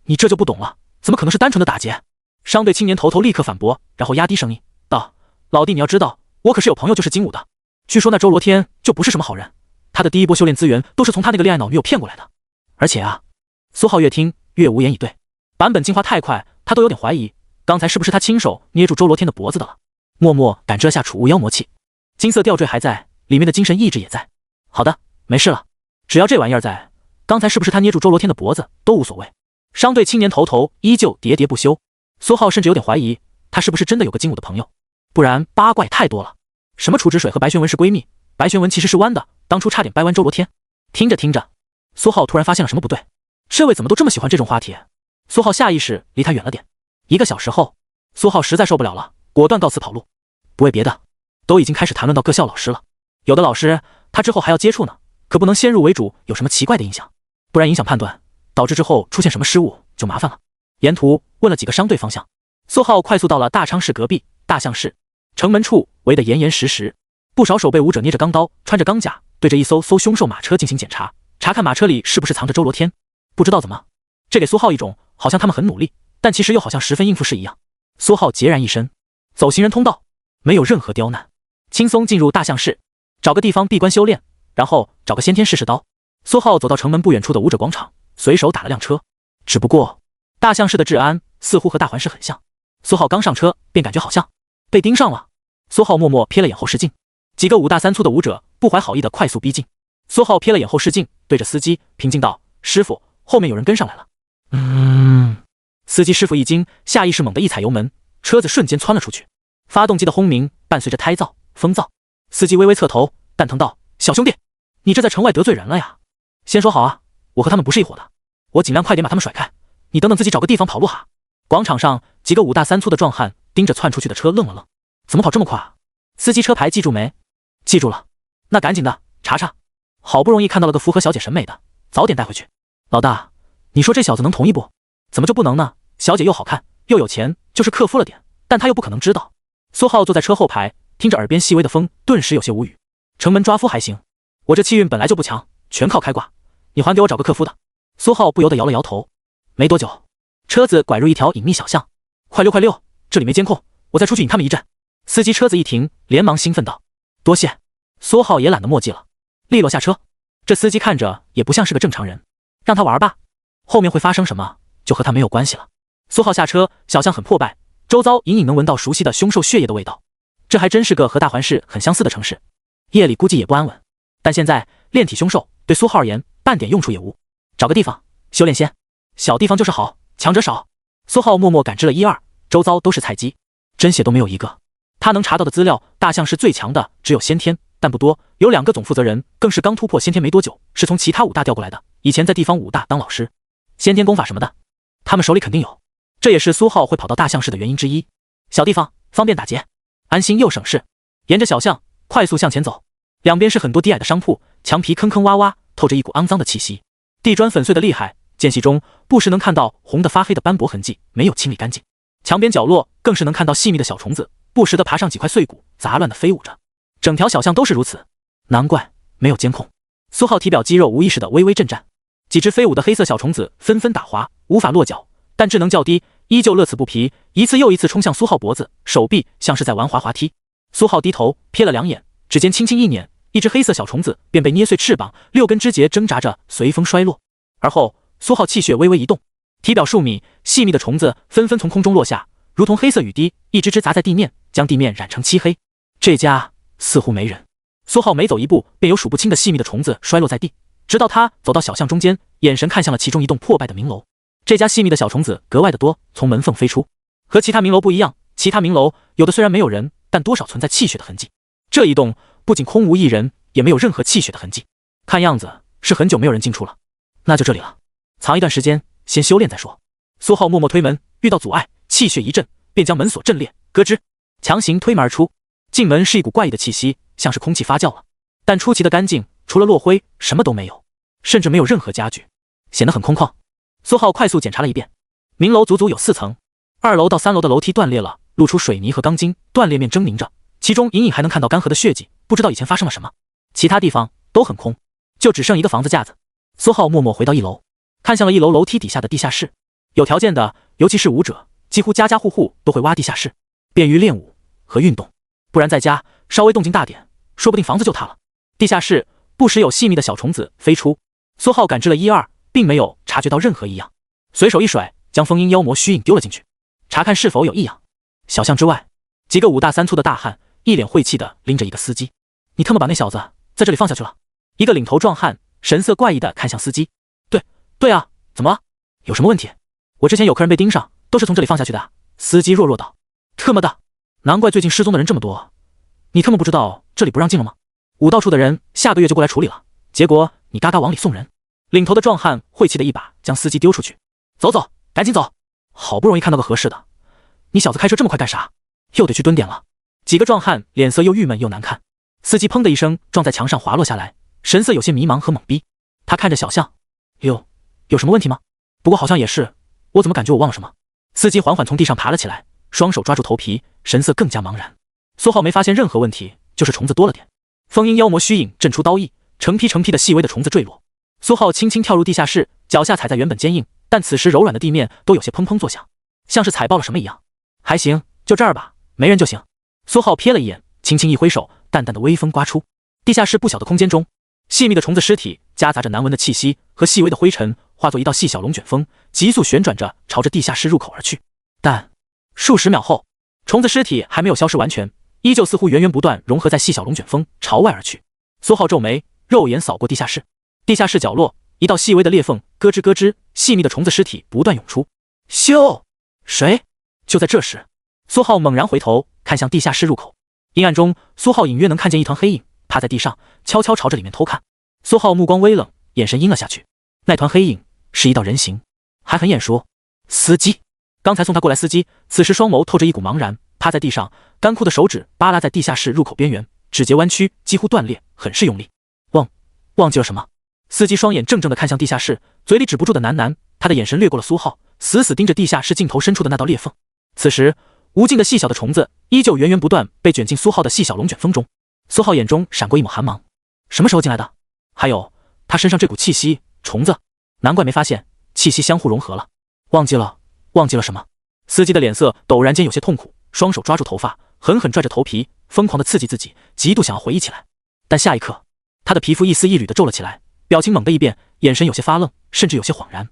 你这就不懂了，怎么可能是单纯的打劫？商队青年头立刻反驳，然后压低声音道：老弟，你要知道，我可是有朋友就是精武的，据说那周罗天就不是什么好人，他的第一波修炼资源都是从他那个恋爱脑女友骗过来的。而且啊，苏浩越听越无言以对，版本进化太快，他都有点怀疑刚才是不是他亲手捏住周罗天的脖子的了。默默感知了下储物妖魔器，金色吊坠还在，里面的精神意志也在。好的，没事了，只要这玩意儿在，刚才是不是他捏住周罗天的脖子都无所谓。商队青年头依旧喋喋不休，苏浩甚至有点怀疑他是不是真的有个精武的朋友，不然八卦也太多了。什么楚止水和白玄文是闺蜜，白玄文其实是弯的，当初差点掰弯周罗天。听着听着，苏浩突然发现了什么不对，这位怎么都这么喜欢这种话题？苏浩下意识离他远了点。1个小时后，苏浩实在受不了了，果断告辞跑路。不为别的，都已经开始谈论到各校老师了，有的老师他之后还要接触呢，可不能先入为主有什么奇怪的印象，不然影响判断，导致之后出现什么失误就麻烦了。沿途问了几个商队方向，苏浩快速到了大昌市隔壁大象市。城门处围得严严实实，不少守备武者捏着钢刀，穿着钢甲，对着一艘凶兽马车进行检查，查看马车里是不是藏着周罗天。不知道怎么，这给苏浩一种好像他们很努力，但其实又好像十分应付式一样。苏浩孑然一身，走行人通道，没有任何刁难，轻松进入大象市，找个地方闭关修炼，然后找个先天试试刀。苏浩走到城门不远处的武者广场，随手打了辆车。只不过大象市的治安似乎和大环市很像，苏浩刚上车便感觉好像被盯上了。苏浩默默瞥了眼后视镜，几个5大3粗的武者不怀好意的快速逼近。苏浩瞥了眼后视镜，对着司机平静道：师傅，后面有人跟上来了。司机师傅一惊，下意识猛地一踩油门，车子瞬间窜了出去，发动机的轰鸣伴随着胎噪风噪。司机微微侧头，蛋疼道：小兄弟，你这在城外得罪人了呀。先说好啊，我和他们不是一伙的，我尽量快点把他们甩开，你等等自己找个地方跑路哈。广场上几个5大3粗的壮汉盯着窜出去的车愣了愣，怎么跑这么快啊？司机车牌记住没？记住了，那赶紧的查查，好不容易看到了个符合小姐审美的，早点带回去。老大，你说这小子能同意不？怎么就不能呢？小姐又好看又有钱，就是克夫了点，但他又不可能知道。苏浩坐在车后排，听着耳边细微的风，顿时有些无语。城门抓夫还行，我这气运本来就不强，全靠开挂，你还给我找个克夫的。苏浩不由得摇了摇头。没多久，车子拐入一条隐秘小巷。快溜快溜，这里没监控，我再出去引他们一阵。司机车子一停，连忙兴奋道：多谢。苏浩也懒得墨迹了，利落下车。这司机看着也不像是个正常人，让他玩吧，后面会发生什么就和他没有关系了。苏浩下车，小巷很破败，周遭隐隐能闻到熟悉的凶兽血液的味道。这还真是个和大环市很相似的城市，夜里估计也不安稳。但现在炼体凶兽对苏浩而言半点用处也无，找个地方修炼先。小地方就是好，强者少。苏浩默默感知了1、2，周遭都是菜鸡，真血都没有一个。他能查到的资料，大象是最强的，只有先天，但不多。有2个总负责人，更是刚突破先天没多久，是从其他5大调过来的，以前在地方5大当老师。先天功法什么的，他们手里肯定有。这也是苏浩会跑到大象市的原因之一。小地方方便打劫，安心又省事。沿着小巷快速向前走，两边是很多低矮的商铺，墙皮坑坑洼洼，透着一股肮脏的气息，地砖粉碎的厉害，间隙中不时能看到红的发黑的斑驳痕迹，没有清理干净。墙边角落更是能看到细密的小虫子，不时地爬上几块碎骨，杂乱地飞舞着。整条小巷都是如此，难怪没有监控。苏浩体表肌肉无意识地微微震颤，几只飞舞的黑色小虫子纷纷打滑，无法落脚，但智能较低，依旧乐此不疲，一次又一次冲向苏浩脖子、手臂，像是在玩滑滑梯。苏浩低头瞥了2眼，指尖轻轻一捻，一只黑色小虫子便被捏碎翅膀，6根肢节挣扎着随风衰落。而后苏浩气血微微一动，体表数米细密的虫子纷纷从空中落下，如同黑色雨滴，一只只砸在地面，将地面染成漆黑。这家似乎没人。苏浩每走一步，便有数不清的细密的虫子摔落在地，直到他走到小巷中间，眼神看向了其中一栋破败的明楼。这家细密的小虫子格外的多，从门缝飞出。和其他明楼不一样，其他明楼有的虽然没有人，但多少存在气血的痕迹。这一栋不仅空无一人，也没有任何气血的痕迹，看样子是很久没有人进出了。那就这里了，藏一段时间，先修炼再说。苏浩默默推门，遇到阻碍，气血一震，便将门锁震裂，咯吱，强行推门而出。进门是一股怪异的气息，像是空气发酵了，但出奇的干净，除了落灰什么都没有，甚至没有任何家具，显得很空旷。苏浩快速检查了一遍，明楼足足有4层，2楼到3楼的楼梯断裂了，露出水泥和钢筋，断裂面狰狞着，其中隐隐还能看到干涸的血迹，不知道以前发生了什么。其他地方都很空，就只剩一个房子架子。苏浩默默回到1楼，看向了1楼楼梯底下的地下室。有条件的，尤其是武者，几乎家家户户都会挖地下室，便于练武和运动。不然在家稍微动静大点，说不定房子就塌了。地下室不时有细密的小虫子飞出，苏浩感知了1、2，并没有察觉到任何异样，随手一甩，将封印妖魔虚影丢了进去，查看是否有异样。小巷之外，几个5大3粗的大汉一脸晦气的拎着一个司机。你他妈把那小子在这里放下去了？一个领头壮汉神色怪异的看向司机。对啊，怎么了？有什么问题？我之前有客人被盯上，都是从这里放下去的。司机弱弱道。特么的，难怪最近失踪的人这么多，你他妈不知道这里不让进了吗？武道处的人下个月就过来处理了，结果你嘎嘎往里送人。领头的壮汉晦气的一把将司机丢出去。走走，赶紧走，好不容易看到个合适的，你小子开车这么快干啥？又得去蹲点了。几个壮汉脸色又郁闷又难看。司机砰的一声撞在墙上滑落下来，神色有些迷茫和懵逼。他看着小巷，有什么问题吗？不过好像也是，我怎么感觉我忘了什么？司机缓缓从地上爬了起来，双手抓住头皮，神色更加茫然。苏浩没发现任何问题，就是虫子多了点。封印妖魔虚影震出刀意，成批成批的细微的虫子坠落。苏浩轻轻跳入地下室，脚下踩在原本坚硬但此时柔软的地面都有些砰砰作响，像是踩爆了什么一样。还行，就这儿吧，没人就行。苏浩瞥了一眼，轻轻一挥手，淡淡的微风刮出。地下室不小的空间中，细密的虫子尸体夹杂着难闻的气息和细微的灰尘，化作一道细小龙卷风，急速旋转着朝着地下室入口而去。但数十秒后，虫子尸体还没有消失完全，依旧似乎源源不断融合在细小龙卷风朝外而去。苏浩皱眉，肉眼扫过地下室，地下室角落一道细微的裂缝，咯吱咯吱，细密的虫子尸体不断涌出。咻！谁？就在这时，苏浩猛然回头看向地下室入口，阴暗中，苏浩隐约能看见一团黑影趴在地上，悄悄朝着里面偷看。苏浩目光微冷，眼神阴了下去。那团黑影是一道人形，还很眼熟。司机，刚才送他过来司机，此时双眸透着一股茫然，趴在地上，干枯的手指扒拉在地下室入口边缘，指节弯曲，几乎断裂，很是用力。忘记了什么？司机双眼怔怔地看向地下室，嘴里止不住的喃喃。他的眼神掠过了苏浩，死死盯着地下室尽头深处的那道裂缝。此时，无尽的细小的虫子依旧源源不断被卷进苏浩的细小龙卷风中。苏浩眼中闪过一抹寒芒，什么时候进来的？还有，他身上这股气息，虫子难怪没发现，气息相互融合了。忘记了什么？司机的脸色陡然间有些痛苦，双手抓住头发，狠狠拽着头皮，疯狂地刺激自己，极度想要回忆起来。但下一刻，他的皮肤一丝一缕地皱了起来，表情猛地一变，眼神有些发愣，甚至有些恍然。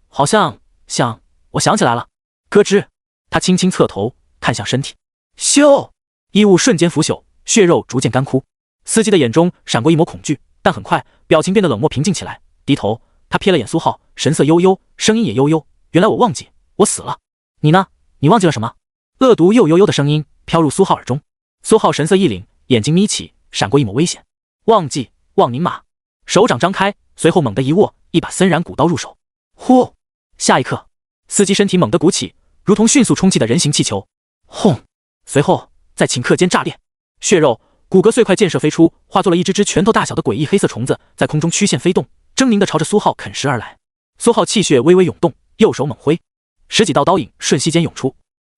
好像，我想起来了。咯吱，他轻轻侧头看向身体，咻，衣物瞬间腐朽，血肉逐渐干枯。司机的眼中闪过一抹恐惧，但很快表情变得冷漠平静起来。低头，他瞥了眼苏浩，神色悠悠，声音也悠悠。原来我忘记，我死了。你呢？你忘记了什么？恶毒又悠悠的声音飘入苏浩耳中。苏浩神色一凛，眼睛眯起，闪过一抹危险。忘记，忘宁马。手掌张开，随后猛地一握，一把森然古刀入手。呼！下一刻，司机身体猛地鼓起，如同迅速充气的人形气球。轰！随后在顷刻间炸裂，血肉、骨骼碎块溅射飞出，化作了一只只拳头大小的诡异黑色虫子，在空中曲线飞动，狰狞地朝着苏浩啃食而来。苏浩气血微微涌动，右手猛挥，十几道刀影瞬息间涌出。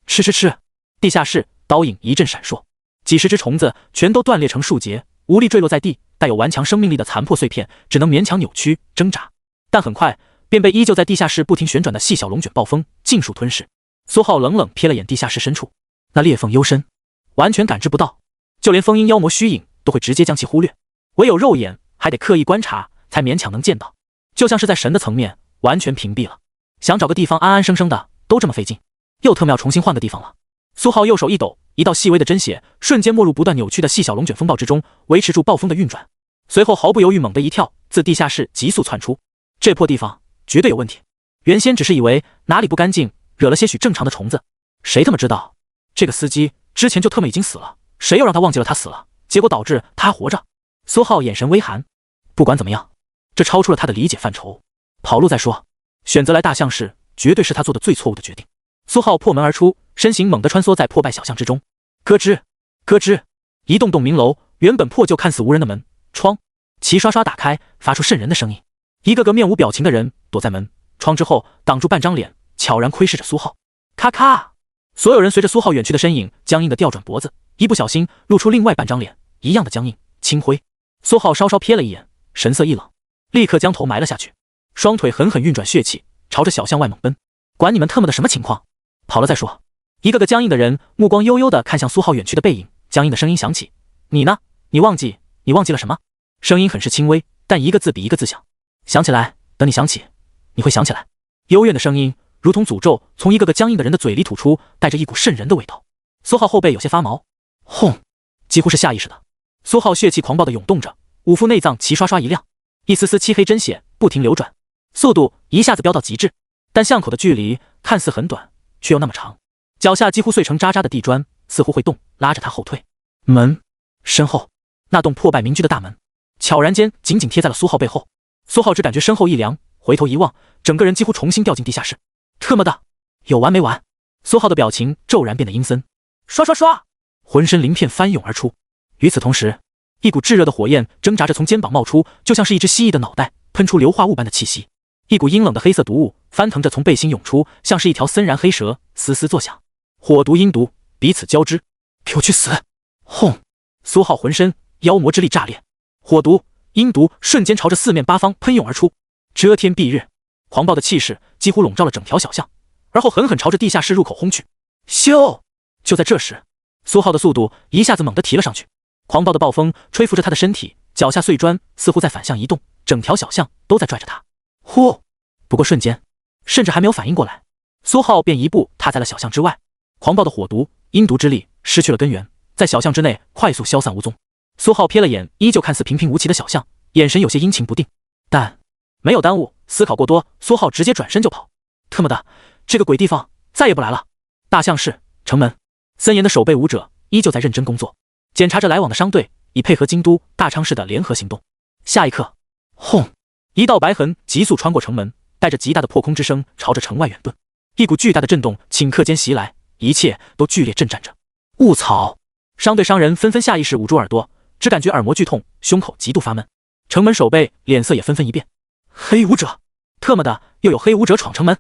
吃！地下室刀影一阵闪烁，几十只虫子全都断裂成数节，无力坠落在地，带有顽强生命力的残破碎片只能勉强扭曲挣扎，但很快便被依旧在地下室不停旋转的细小龙卷暴风尽数吞噬。苏浩冷冷瞥了眼地下室深处，那裂缝幽深，完全感知不到，就连封印妖魔虚影都会直接将其忽略，唯有肉眼还得刻意观察才勉强能见到，就像是在神的层面完全屏蔽了。想找个地方安安生生的都这么费劲，又特么要重新换个地方了。苏浩右手一抖，一道细微的针血瞬间没入不断扭曲的细小龙卷风暴之中，维持住暴风的运转。随后毫不犹豫猛地一跳，自地下室急速窜出。这破地方绝对有问题，原先只是以为哪里不干净，惹了些许正常的虫子，谁他妈知道这个司机之前就特么已经死了，谁又让他忘记了他死了，结果导致他还活着。苏浩眼神微寒，不管怎么样，这超出了他的理解范畴，跑路再说，选择来大象市绝对是他做的最错误的决定。苏浩破门而出，身形猛地穿梭在破败小巷之中。咯吱咯吱，一栋栋明楼原本破旧看似无人的门窗齐刷刷打开，发出瘆人的声音。一个个面无表情的人躲在门窗之后，挡住半张脸，悄然窥视着苏浩。咔咔，所有人随着苏浩远去的身影僵硬的调转脖子，一不小心露出另外半张脸，一样的僵硬青灰。苏浩稍稍瞥了一眼，神色一冷，立刻将头埋了下去，双腿狠狠运转血气，朝着小巷外猛奔。管你们特么的什么情况，跑了再说。一个个僵硬的人目光悠悠地看向苏浩远去的背影，僵硬的声音响起：你呢？你忘记了什么？声音很是轻微，但一个字比一个字响。想起来，等你想起，你会想起来。幽怨的声音如同诅咒，从一个个僵硬的人的嘴里吐出，带着一股瘆人的味道。苏浩后背有些发毛，轰！几乎是下意识的，苏浩血气狂暴地涌动着，五腹内脏齐刷刷一亮，一丝丝漆黑真血不停流转，速度一下子飙到极致。但巷口的距离看似很短，却又那么长，脚下几乎碎成渣渣的地砖似乎会动，拉着他后退。门身后那栋破败民居的大门悄然间紧紧贴在了苏浩背后。苏浩只感觉身后一凉，回头一望，整个人几乎重新掉进地下室。特么的，有完没完？苏浩的表情骤然变得阴森，刷刷刷，浑身鳞片翻涌而出。与此同时，一股炙热的火焰挣扎着从肩膀冒出，就像是一只蜥蜴的脑袋，喷出硫化物般的气息。一股阴冷的黑色毒物翻腾着从背心涌出，像是一条森然黑蛇，嘶嘶作响。火毒阴毒彼此交织，给我去死！轰！苏浩浑身妖魔之力炸裂，火毒阴毒瞬间朝着四面八方喷涌而出，遮天蔽日，狂暴的气势几乎笼罩了整条小巷，而后狠狠朝着地下室入口轰去。咻！就在这时，苏浩的速度一下子猛地提了上去，狂暴的暴风吹拂着他的身体，脚下碎砖似乎在反向移动，整条小巷都在拽着他。呼！不过瞬间，甚至还没有反应过来，苏浩便一步踏在了小巷之外。狂暴的火毒阴毒之力失去了根源，在小巷之内快速消散无踪。苏浩瞥了眼依旧看似平平无奇的小巷，眼神有些阴晴不定，但没有耽误思考过多，苏浩直接转身就跑。特么的，这个鬼地方再也不来了。大象市城门，森严的守备武者依旧在认真工作，检查着来往的商队，以配合京都、大昌市的联合行动。下一刻，轰！一道白痕急速穿过城门，带着极大的破空之声朝着城外远遁。一股巨大的震动顷刻间袭来，一切都剧烈震颤着。雾草！商队商人纷纷下意识捂住耳朵，只感觉耳膜剧痛，胸口极度发闷。城门守备脸色也纷纷一变。黑武者！特么的，又有黑武者闯城门！